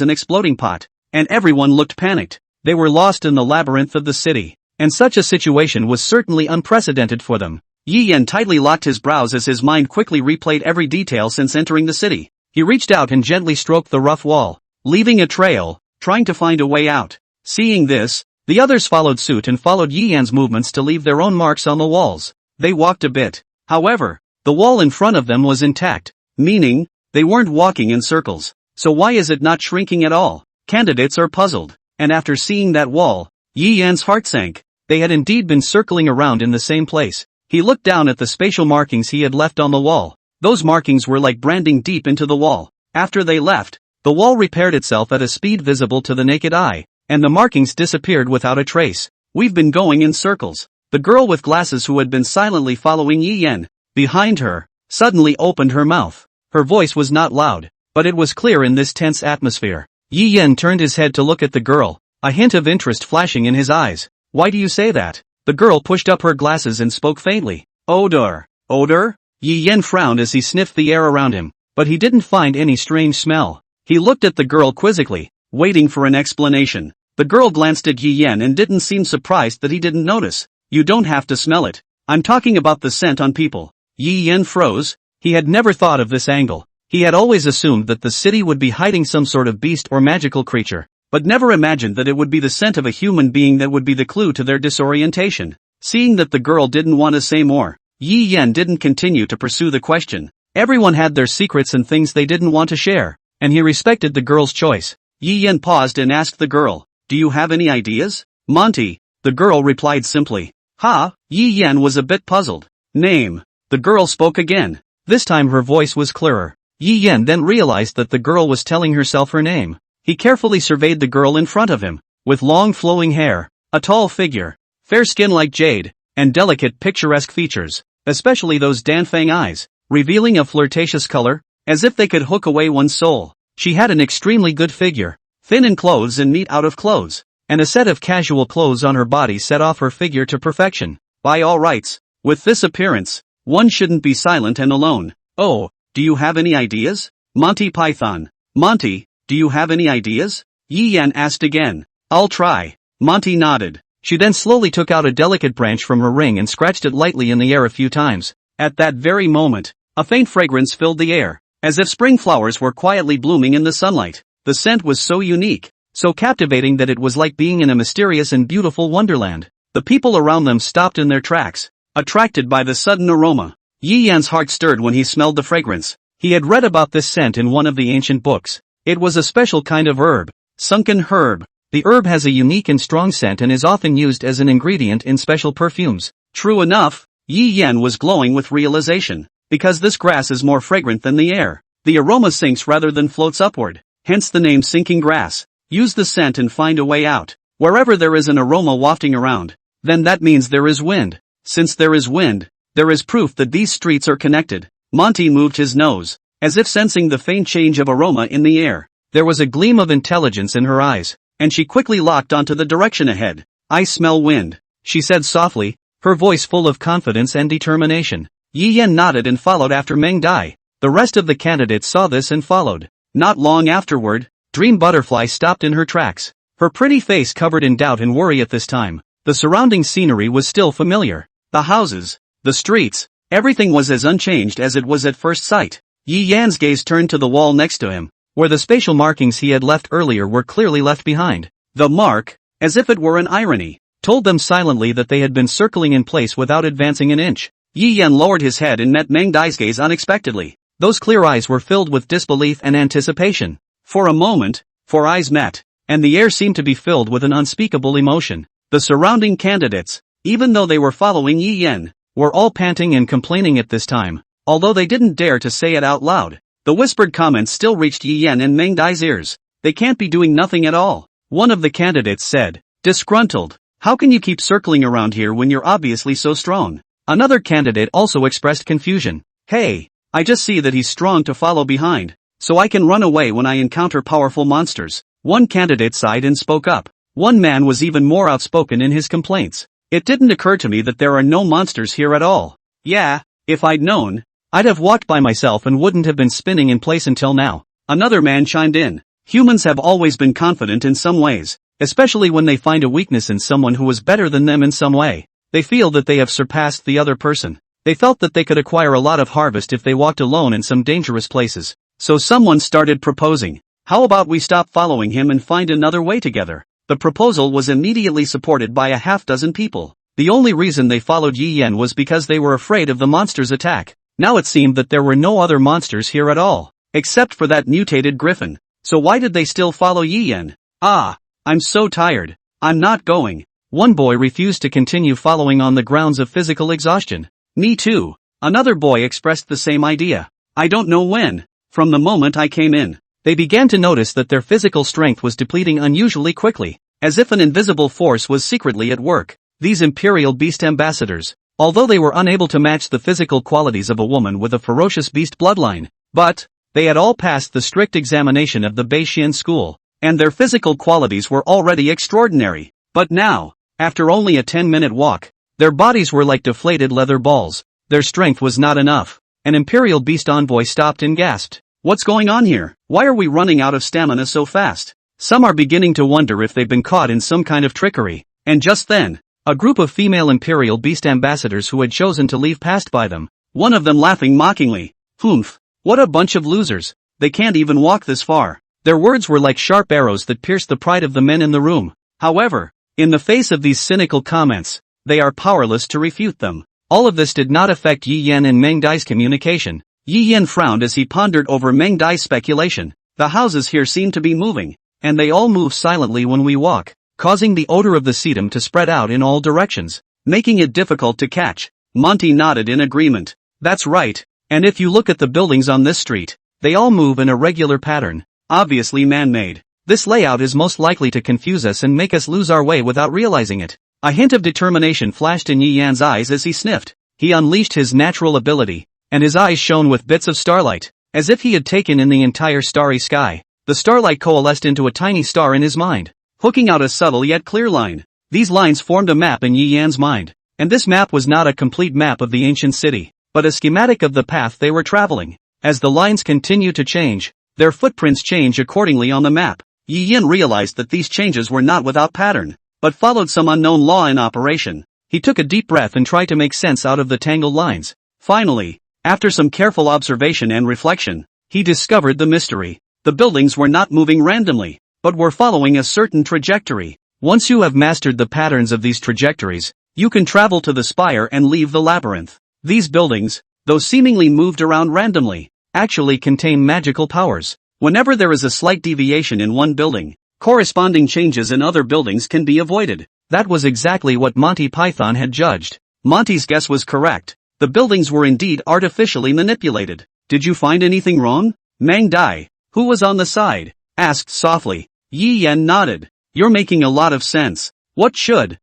an exploding pot, and everyone looked panicked. They were lost in the labyrinth of the city, and such a situation was certainly unprecedented for them. Yi Yan tightly locked his brows as his mind quickly replayed every detail since entering the city. He reached out and gently stroked the rough wall, leaving a trail, trying to find a way out. Seeing this, the others followed suit and followed Yi Yan's movements to leave their own marks on the walls. They walked a bit. However, the wall in front of them was intact, meaning, they weren't walking in circles. So why is it not shrinking at all? Candidates are puzzled, and after seeing that wall, Yi Yan's heart sank. They had indeed been circling around in the same place. He looked down at the spatial markings he had left on the wall. Those markings were like branding deep into the wall. After they left, the wall repaired itself at a speed visible to the naked eye, and the markings disappeared without a trace. We've been going in circles. The girl with glasses who had been silently following Yi Yan, behind her, suddenly opened her mouth. Her voice was not loud, but it was clear in this tense atmosphere. Yi Yan turned his head to look at the girl, a hint of interest flashing in his eyes. Why do you say that? The girl pushed up her glasses and spoke faintly. Odor. Odor? Yi Yan frowned as he sniffed the air around him, but he didn't find any strange smell. He looked at the girl quizzically, waiting for an explanation. The girl glanced at Yi Yan and didn't seem surprised that he didn't notice. You don't have to smell it. I'm talking about the scent on people. Yi Yan froze. He had never thought of this angle. He had always assumed that the city would be hiding some sort of beast or magical creature, but never imagined that it would be the scent of a human being that would be the clue to their disorientation. Seeing that the girl didn't want to say more, Yi Yan didn't continue to pursue the question. Everyone had their secrets and things they didn't want to share, and he respected the girl's choice. Yi Yan paused and asked the girl, "Do you have any ideas?" "Monty," the girl replied simply. "Ha?" Yi Yan was a bit puzzled. "Name." The girl spoke again. This time her voice was clearer. Yi Yan then realized that the girl was telling herself her name. He carefully surveyed the girl in front of him, with long flowing hair, a tall figure, fair skin like jade, and delicate picturesque features, especially those Danfang eyes, revealing a flirtatious color, as if they could hook away one's soul. She had an extremely good figure, thin in clothes and neat out of clothes, and a set of casual clothes on her body set off her figure to perfection. By all rights, with this appearance, one shouldn't be silent and alone. "Oh, do you have any ideas?" Monty Python. "Monty, do you have any ideas?" Yi Yan asked again. "I'll try." Monty nodded. She then slowly took out a delicate branch from her ring and scratched it lightly in the air a few times. At that very moment, a faint fragrance filled the air, as if spring flowers were quietly blooming in the sunlight. The scent was so unique, so captivating that it was like being in a mysterious and beautiful wonderland. The people around them stopped in their tracks, attracted by the sudden aroma. Yi Yan's heart stirred when he smelled the fragrance. He had read about this scent in one of the ancient books. It was a special kind of herb, sunken herb. The herb has a unique and strong scent and is often used as an ingredient in special perfumes. True enough, Yi Yan was glowing with realization. Because this grass is more fragrant than the air, the aroma sinks rather than floats upward, hence the name sinking grass. Use the scent and find a way out. Wherever there is an aroma wafting around, then that means there is wind. Since there is wind, there is proof that these streets are connected. Monty moved his nose, as if sensing the faint change of aroma in the air. There was a gleam of intelligence in her eyes, and she quickly locked onto the direction ahead. "I smell wind," she said softly, her voice full of confidence and determination. Yi Yan nodded and followed after Meng Dai. The rest of the candidates saw this and followed. Not long afterward, Dream Butterfly stopped in her tracks, her pretty face covered in doubt and worry at this time. The surrounding scenery was still familiar. The houses, the streets, everything was as unchanged as it was at first sight. Yi Yan's gaze turned to the wall next to him, where the spatial markings he had left earlier were clearly left behind. The mark, as if it were an irony, told them silently that they had been circling in place without advancing an inch. Yi Yan lowered his head and met Meng Dai's gaze unexpectedly. Those clear eyes were filled with disbelief and anticipation. For a moment, four eyes met, and the air seemed to be filled with an unspeakable emotion. The surrounding candidates, even though they were following Yi Yan, were all panting and complaining at this time, although they didn't dare to say it out loud. The whispered comments still reached Yi Yan and Meng Dai's ears. "They can't be doing nothing at all," one of the candidates said, disgruntled. "How can you keep circling around here when you're obviously so strong?" Another candidate also expressed confusion. Hey, I just see that he's strong to follow behind, so I can run away when I encounter powerful monsters. One candidate sighed and spoke up. One man was even more outspoken in his complaints. It didn't occur to me that there are no monsters here at all. Yeah, if I'd known, I'd have walked by myself and wouldn't have been spinning in place until now. Another man chimed in. Humans have always been confident in some ways, especially when they find a weakness in someone who is better than them in some way. They feel that they have surpassed the other person. They felt that they could acquire a lot of harvest if they walked alone in some dangerous places. So someone started proposing. How about we stop following him and find another way together? The proposal was immediately supported by a half-dozen people. The only reason they followed Yi Yan was because they were afraid of the monster's attack. Now it seemed that there were no other monsters here at all, except for that mutated griffin. So why did they still follow Yi Yan? Ah, I'm so tired. I'm not going. One boy refused to continue following on the grounds of physical exhaustion. Me too. Another boy expressed the same idea. I don't know when. From the moment I came in, they began to notice that their physical strength was depleting unusually quickly, as if an invisible force was secretly at work. These Imperial Beast ambassadors, although they were unable to match the physical qualities of a woman with a ferocious beast bloodline, but they had all passed the strict examination of the Beishian school, and their physical qualities were already extraordinary. But now, after only a 10-minute walk, their bodies were like deflated leather balls. Their strength was not enough. An Imperial Beast envoy stopped and gasped. What's going on here? Why are we running out of stamina so fast? Some are beginning to wonder if they've been caught in some kind of trickery. And just then, a group of female Imperial Beast ambassadors who had chosen to leave passed by them, one of them laughing mockingly. Humph, what a bunch of losers. They can't even walk this far. Their words were like sharp arrows that pierced the pride of the men in the room. However, in the face of these cynical comments, they are powerless to refute them. All of this did not affect Yi Yan and Meng Dai's communication. Yi Yan frowned as he pondered over Meng Dai's speculation. The houses here seem to be moving, and they all move silently when we walk, causing the odor of the sedum to spread out in all directions, making it difficult to catch. Monty nodded in agreement. That's right, and if you look at the buildings on this street, they all move in a regular pattern, obviously man-made. This layout is most likely to confuse us and make us lose our way without realizing it. A hint of determination flashed in Yi Yan's eyes as he sniffed. He unleashed his natural ability, and his eyes shone with bits of starlight, as if he had taken in the entire starry sky. The starlight coalesced into a tiny star in his mind, hooking out a subtle yet clear line. These lines formed a map in Yi Yan's mind, and this map was not a complete map of the ancient city, but a schematic of the path they were traveling. As the lines continue to change, their footprints change accordingly on the map. Yi Yan realized that these changes were not without pattern, but followed some unknown law in operation. He took a deep breath and tried to make sense out of the tangled lines. Finally, after some careful observation and reflection, he discovered the mystery. The buildings were not moving randomly, but were following a certain trajectory. Once you have mastered the patterns of these trajectories, you can travel to the spire and leave the labyrinth. These buildings, though seemingly moved around randomly, actually contain magical powers. Whenever there is a slight deviation in one building, corresponding changes in other buildings can be avoided. That was exactly what Monty Python had judged. Monty's guess was correct. The buildings were indeed artificially manipulated. Did you find anything wrong? Meng Dai, who was on the side, asked softly. Yi Yan nodded. You're making a lot of sense. What should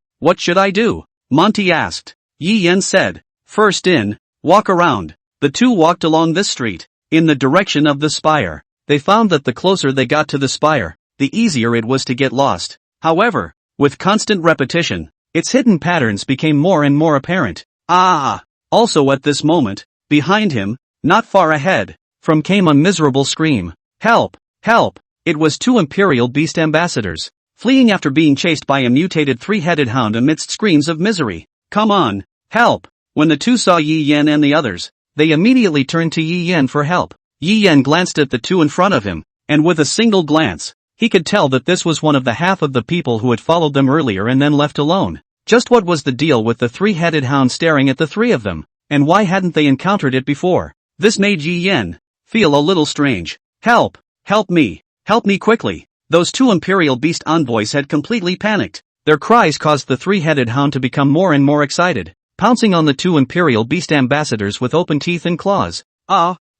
I do? Monty asked. Yi Yan said. First in, walk around. The two walked along this street, in the direction of the spire. They found that the closer they got to the spire, the easier it was to get lost. However, with constant repetition, its hidden patterns became more and more apparent. Also at this moment, behind him, not far ahead, came a miserable scream. Help! Help! It was two Imperial Beast ambassadors, fleeing after being chased by a mutated three-headed hound amidst screams of misery. Come on! Help! When the two saw Yi Yan and the others, they immediately turned to Yi Yan for help. Yi Yan glanced at the two in front of him, and with a single glance, he could tell that this was one of the half of the people who had followed them earlier and then left alone. Just what was the deal with the three-headed hound staring at the three of them, and why hadn't they encountered it before? This made Yi Yan feel a little strange. Help! Help me! Help me quickly! Those two Imperial Beast envoys had completely panicked. Their cries caused the three-headed hound to become more and more excited, pouncing on the two Imperial Beast ambassadors with open teeth and claws.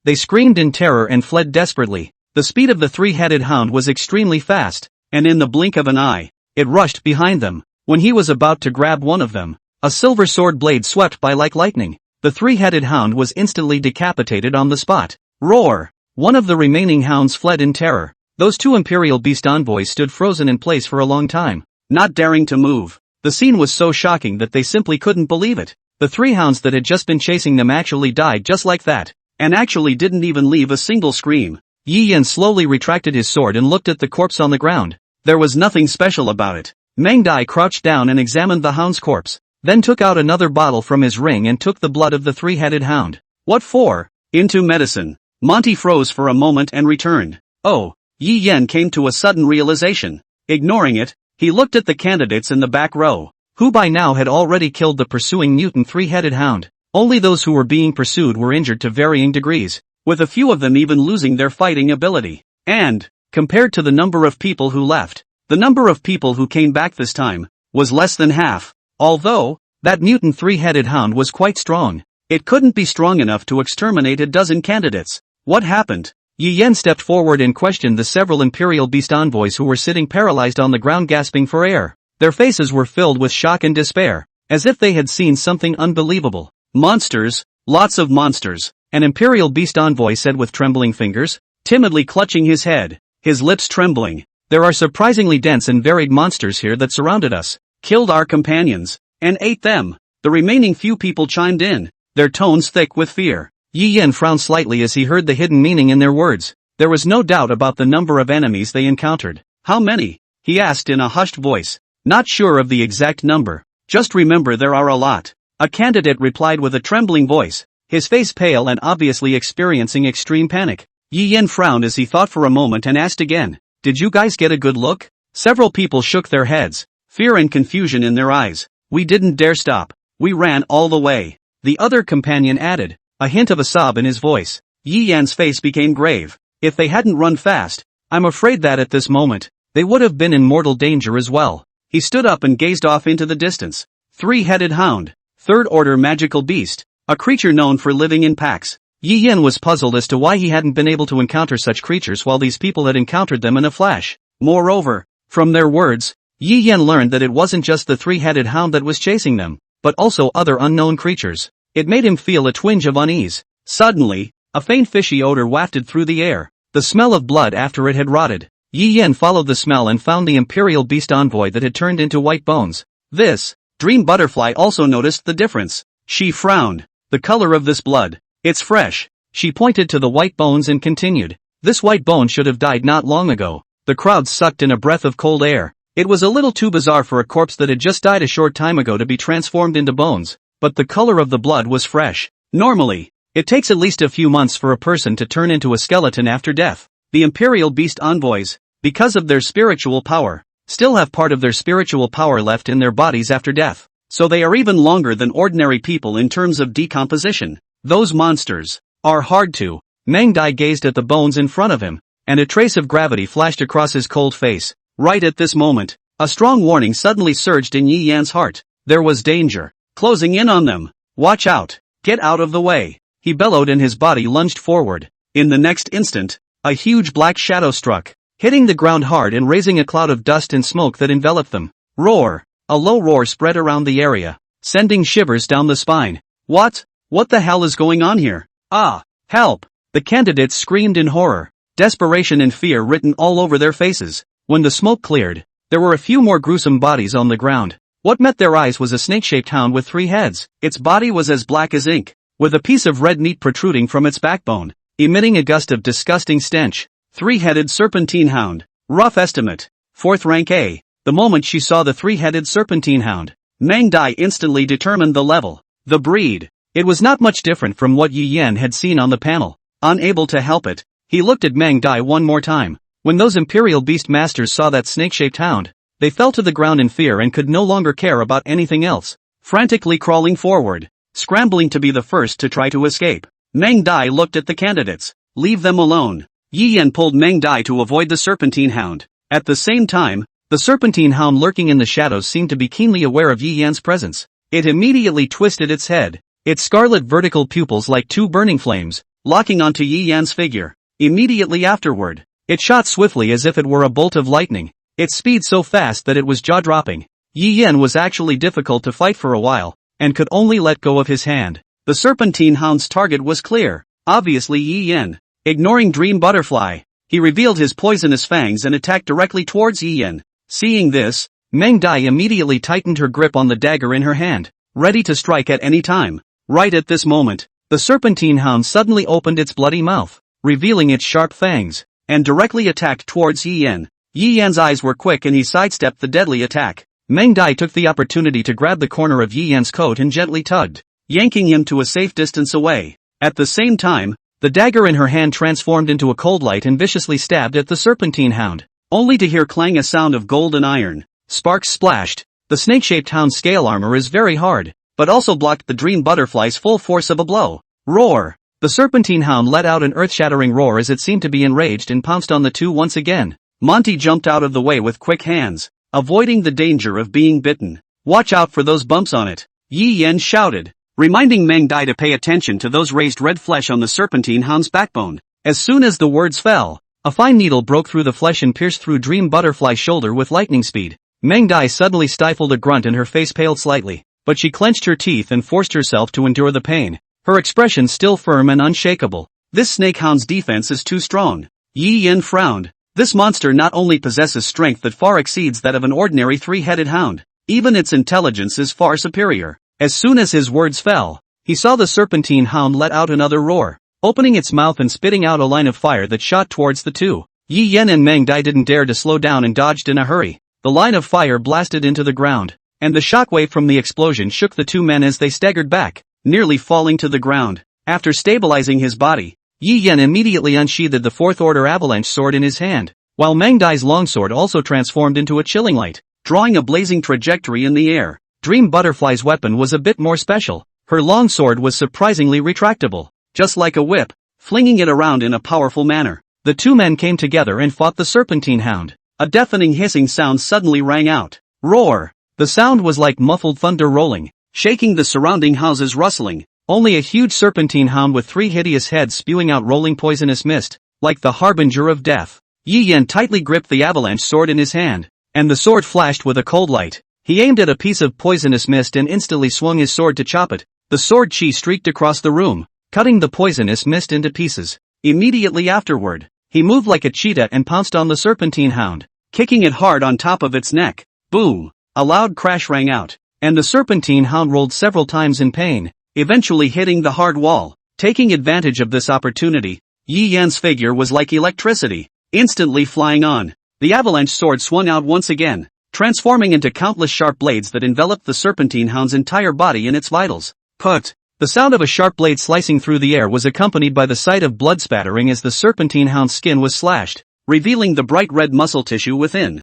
They screamed in terror and fled desperately. The speed of the three-headed hound was extremely fast, and in the blink of an eye, it rushed behind them. When he was about to grab one of them, A silver sword blade swept by like lightning. The three-headed hound was instantly decapitated on the spot. Roar! One of the remaining hounds fled in terror. Those two Imperial Beast envoys stood frozen in place for a long time, not daring to move. The scene was so shocking that they simply couldn't believe it. The three hounds that had just been chasing them actually died just like that, and actually didn't even leave a single scream. Yi Yan slowly retracted his sword and looked at the corpse on the ground. There was nothing special about it. Meng Dai crouched down and examined the hound's corpse, then took out another bottle from his ring and took the blood of the three-headed hound. What for? Into medicine. Monty froze for a moment and returned. Oh, Yi Yan came to a sudden realization. Ignoring it, he looked at the candidates in the back row, who by now had already killed the pursuing mutant three-headed hound. Only those who were being pursued were injured to varying degrees, with a few of them even losing their fighting ability. And, compared to the number of people who left, the number of people who came back this time was less than half. Although, that mutant three-headed hound was quite strong, it couldn't be strong enough to exterminate a dozen candidates. What happened? Yi Yan stepped forward and questioned the several Imperial Beast envoys who were sitting paralyzed on the ground gasping for air. Their faces were filled with shock and despair, as if they had seen something unbelievable. Monsters, lots of monsters, an Imperial Beast envoy said with trembling fingers, timidly clutching his head, his lips trembling. There are surprisingly dense and varied monsters here that surrounded us, killed our companions, and ate them. The remaining few people chimed in, their tones thick with fear. Yi Yan frowned slightly as he heard the hidden meaning in their words. There was no doubt about the number of enemies they encountered. How many? He asked in a hushed voice. Not sure of the exact number. Just remember there are a lot. A candidate replied with a trembling voice, his face pale and obviously experiencing extreme panic. Yi Yan frowned as he thought for a moment and asked again, did you guys get a good look? Several people shook their heads, fear and confusion in their eyes. We didn't dare stop. We ran all the way. The other companion added, a hint of a sob in his voice. Yi Yan's face became grave. If they hadn't run fast, I'm afraid that at this moment, they would have been in mortal danger as well. He stood up and gazed off into the distance. Three-headed hound, third-order magical beast, a creature known for living in packs. Yi Yan was puzzled as to why he hadn't been able to encounter such creatures while these people had encountered them in a flash. Moreover, from their words, Yi Yan learned that it wasn't just the three-headed hound that was chasing them, but also other unknown creatures. It made him feel a twinge of unease. Suddenly, a faint fishy odor wafted through the air, the smell of blood after it had rotted. Yi Yan followed the smell and found the Imperial Beast envoy that had turned into white bones. This, Dream Butterfly also noticed the difference. She frowned. The color of this blood. It's fresh. She pointed to the white bones and continued. This white bone should have died not long ago. The crowd sucked in a breath of cold air. It was a little too bizarre for a corpse that had just died a short time ago to be transformed into bones, but the color of the blood was fresh. Normally, it takes at least a few months for a person to turn into a skeleton after death. The Imperial Beast envoys, because of their spiritual power, still have part of their spiritual power left in their bodies after death, so they are even longer than ordinary people in terms of decomposition. Those monsters are hard to. Meng Dai gazed at the bones in front of him, and a trace of gravity flashed across his cold face. Right at this moment, a strong warning suddenly surged in Yi Yan's heart. There was danger closing in on them. Watch out. Get out of the way. He bellowed and his body lunged forward. In the next instant, a huge black shadow struck, hitting the ground hard and raising a cloud of dust and smoke that enveloped them. Roar! A low roar spread around the area, sending shivers down the spine. What the hell is going on here? Ah! Help! The candidates screamed in horror, desperation and fear written all over their faces. When the smoke cleared, there were a few more gruesome bodies on the ground. What met their eyes was a snake-shaped hound with 3 heads. Its body was as black as ink, with a piece of red meat protruding from its backbone, emitting a gust of disgusting stench. 3-headed serpentine hound. Rough estimate. 4th rank A. The moment she saw the 3-headed serpentine hound, Meng Dai instantly determined the level. The breed. It was not much different from what Yi Yan had seen on the panel. Unable to help it, he looked at Meng Dai one more time. When those Imperial Beast Masters saw that snake-shaped hound, they fell to the ground in fear and could no longer care about anything else. Frantically crawling forward, scrambling to be the first to try to escape, Meng Dai looked at the candidates. Leave them alone. Yi Yan pulled Meng Dai to avoid the serpentine hound. At the same time, the serpentine hound lurking in the shadows seemed to be keenly aware of Yi Yan's presence. It immediately twisted its head, its scarlet vertical pupils like 2 burning flames, locking onto Yi Yan's figure. Immediately afterward, it shot swiftly as if it were a bolt of lightning, its speed so fast that it was jaw-dropping. Yi Yan was actually difficult to fight for a while, and could only let go of his hand. The serpentine hound's target was clear, obviously Yi Yan. Ignoring Dream Butterfly, he revealed his poisonous fangs and attacked directly towards Yi Yan. Seeing this, Meng Dai immediately tightened her grip on the dagger in her hand, ready to strike at any time. Right at this moment, the serpentine hound suddenly opened its bloody mouth, revealing its sharp fangs, and directly attacked towards Yi Yan. Yi Yan's eyes were quick and he sidestepped the deadly attack. Meng Dai took the opportunity to grab the corner of Yi Yan's coat and gently tugged, yanking him to a safe distance away. At the same time, the dagger in her hand transformed into a cold light and viciously stabbed at the serpentine hound, only to hear clang a sound of gold and iron. Sparks splashed. The snake-shaped hound's scale armor is very hard, but also blocked the Dream Butterfly's full force of a blow. Roar! The serpentine hound let out an earth-shattering roar as it seemed to be enraged and pounced on the two once again. Monty jumped out of the way with quick hands, avoiding the danger of being bitten. Watch out for those bumps on it, Yi Yan shouted, reminding Meng Dai to pay attention to those raised red flesh on the serpentine hound's backbone. As soon as the words fell, a fine needle broke through the flesh and pierced through Dream Butterfly's shoulder with lightning speed. Meng Dai suddenly stifled a grunt and her face paled slightly, but she clenched her teeth and forced herself to endure the pain, her expression still firm and unshakable. This snake hound's defense is too strong. Yi Yan frowned. This monster not only possesses strength that far exceeds that of an ordinary three-headed hound, even its intelligence is far superior. As soon as his words fell, he saw the serpentine hound let out another roar, opening its mouth and spitting out a line of fire that shot towards the two. Yi Yan and Meng Dai didn't dare to slow down and dodged in a hurry. The line of fire blasted into the ground, and the shockwave from the explosion shook the two men as they staggered back, nearly falling to the ground. After stabilizing his body, Yi Yan immediately unsheathed the fourth-order avalanche sword in his hand, while Meng Dai's longsword also transformed into a chilling light, drawing a blazing trajectory in the air. Dream Butterfly's weapon was a bit more special. Her longsword was surprisingly retractable, just like a whip, flinging it around in a powerful manner. The two men came together and fought the serpentine hound. A deafening hissing sound suddenly rang out. Roar! The sound was like muffled thunder rolling, shaking the surrounding houses rustling. Only a huge serpentine hound with three hideous heads spewing out rolling poisonous mist, like the harbinger of death. Yi Yan tightly gripped the avalanche sword in his hand, and the sword flashed with a cold light. He aimed at a piece of poisonous mist and instantly swung his sword to chop it. The sword chi streaked across the room, cutting the poisonous mist into pieces. Immediately afterward, he moved like a cheetah and pounced on the serpentine hound, kicking it hard on top of its neck. Boom! A loud crash rang out, and the serpentine hound rolled several times in pain, eventually hitting the hard wall. Taking advantage of this opportunity, Yi Yan's figure was like electricity, instantly flying on. The avalanche sword swung out once again, transforming into countless sharp blades that enveloped the serpentine hound's entire body in its vitals. Put! The sound of a sharp blade slicing through the air was accompanied by the sight of blood spattering as the serpentine hound's skin was slashed, revealing the bright red muscle tissue within.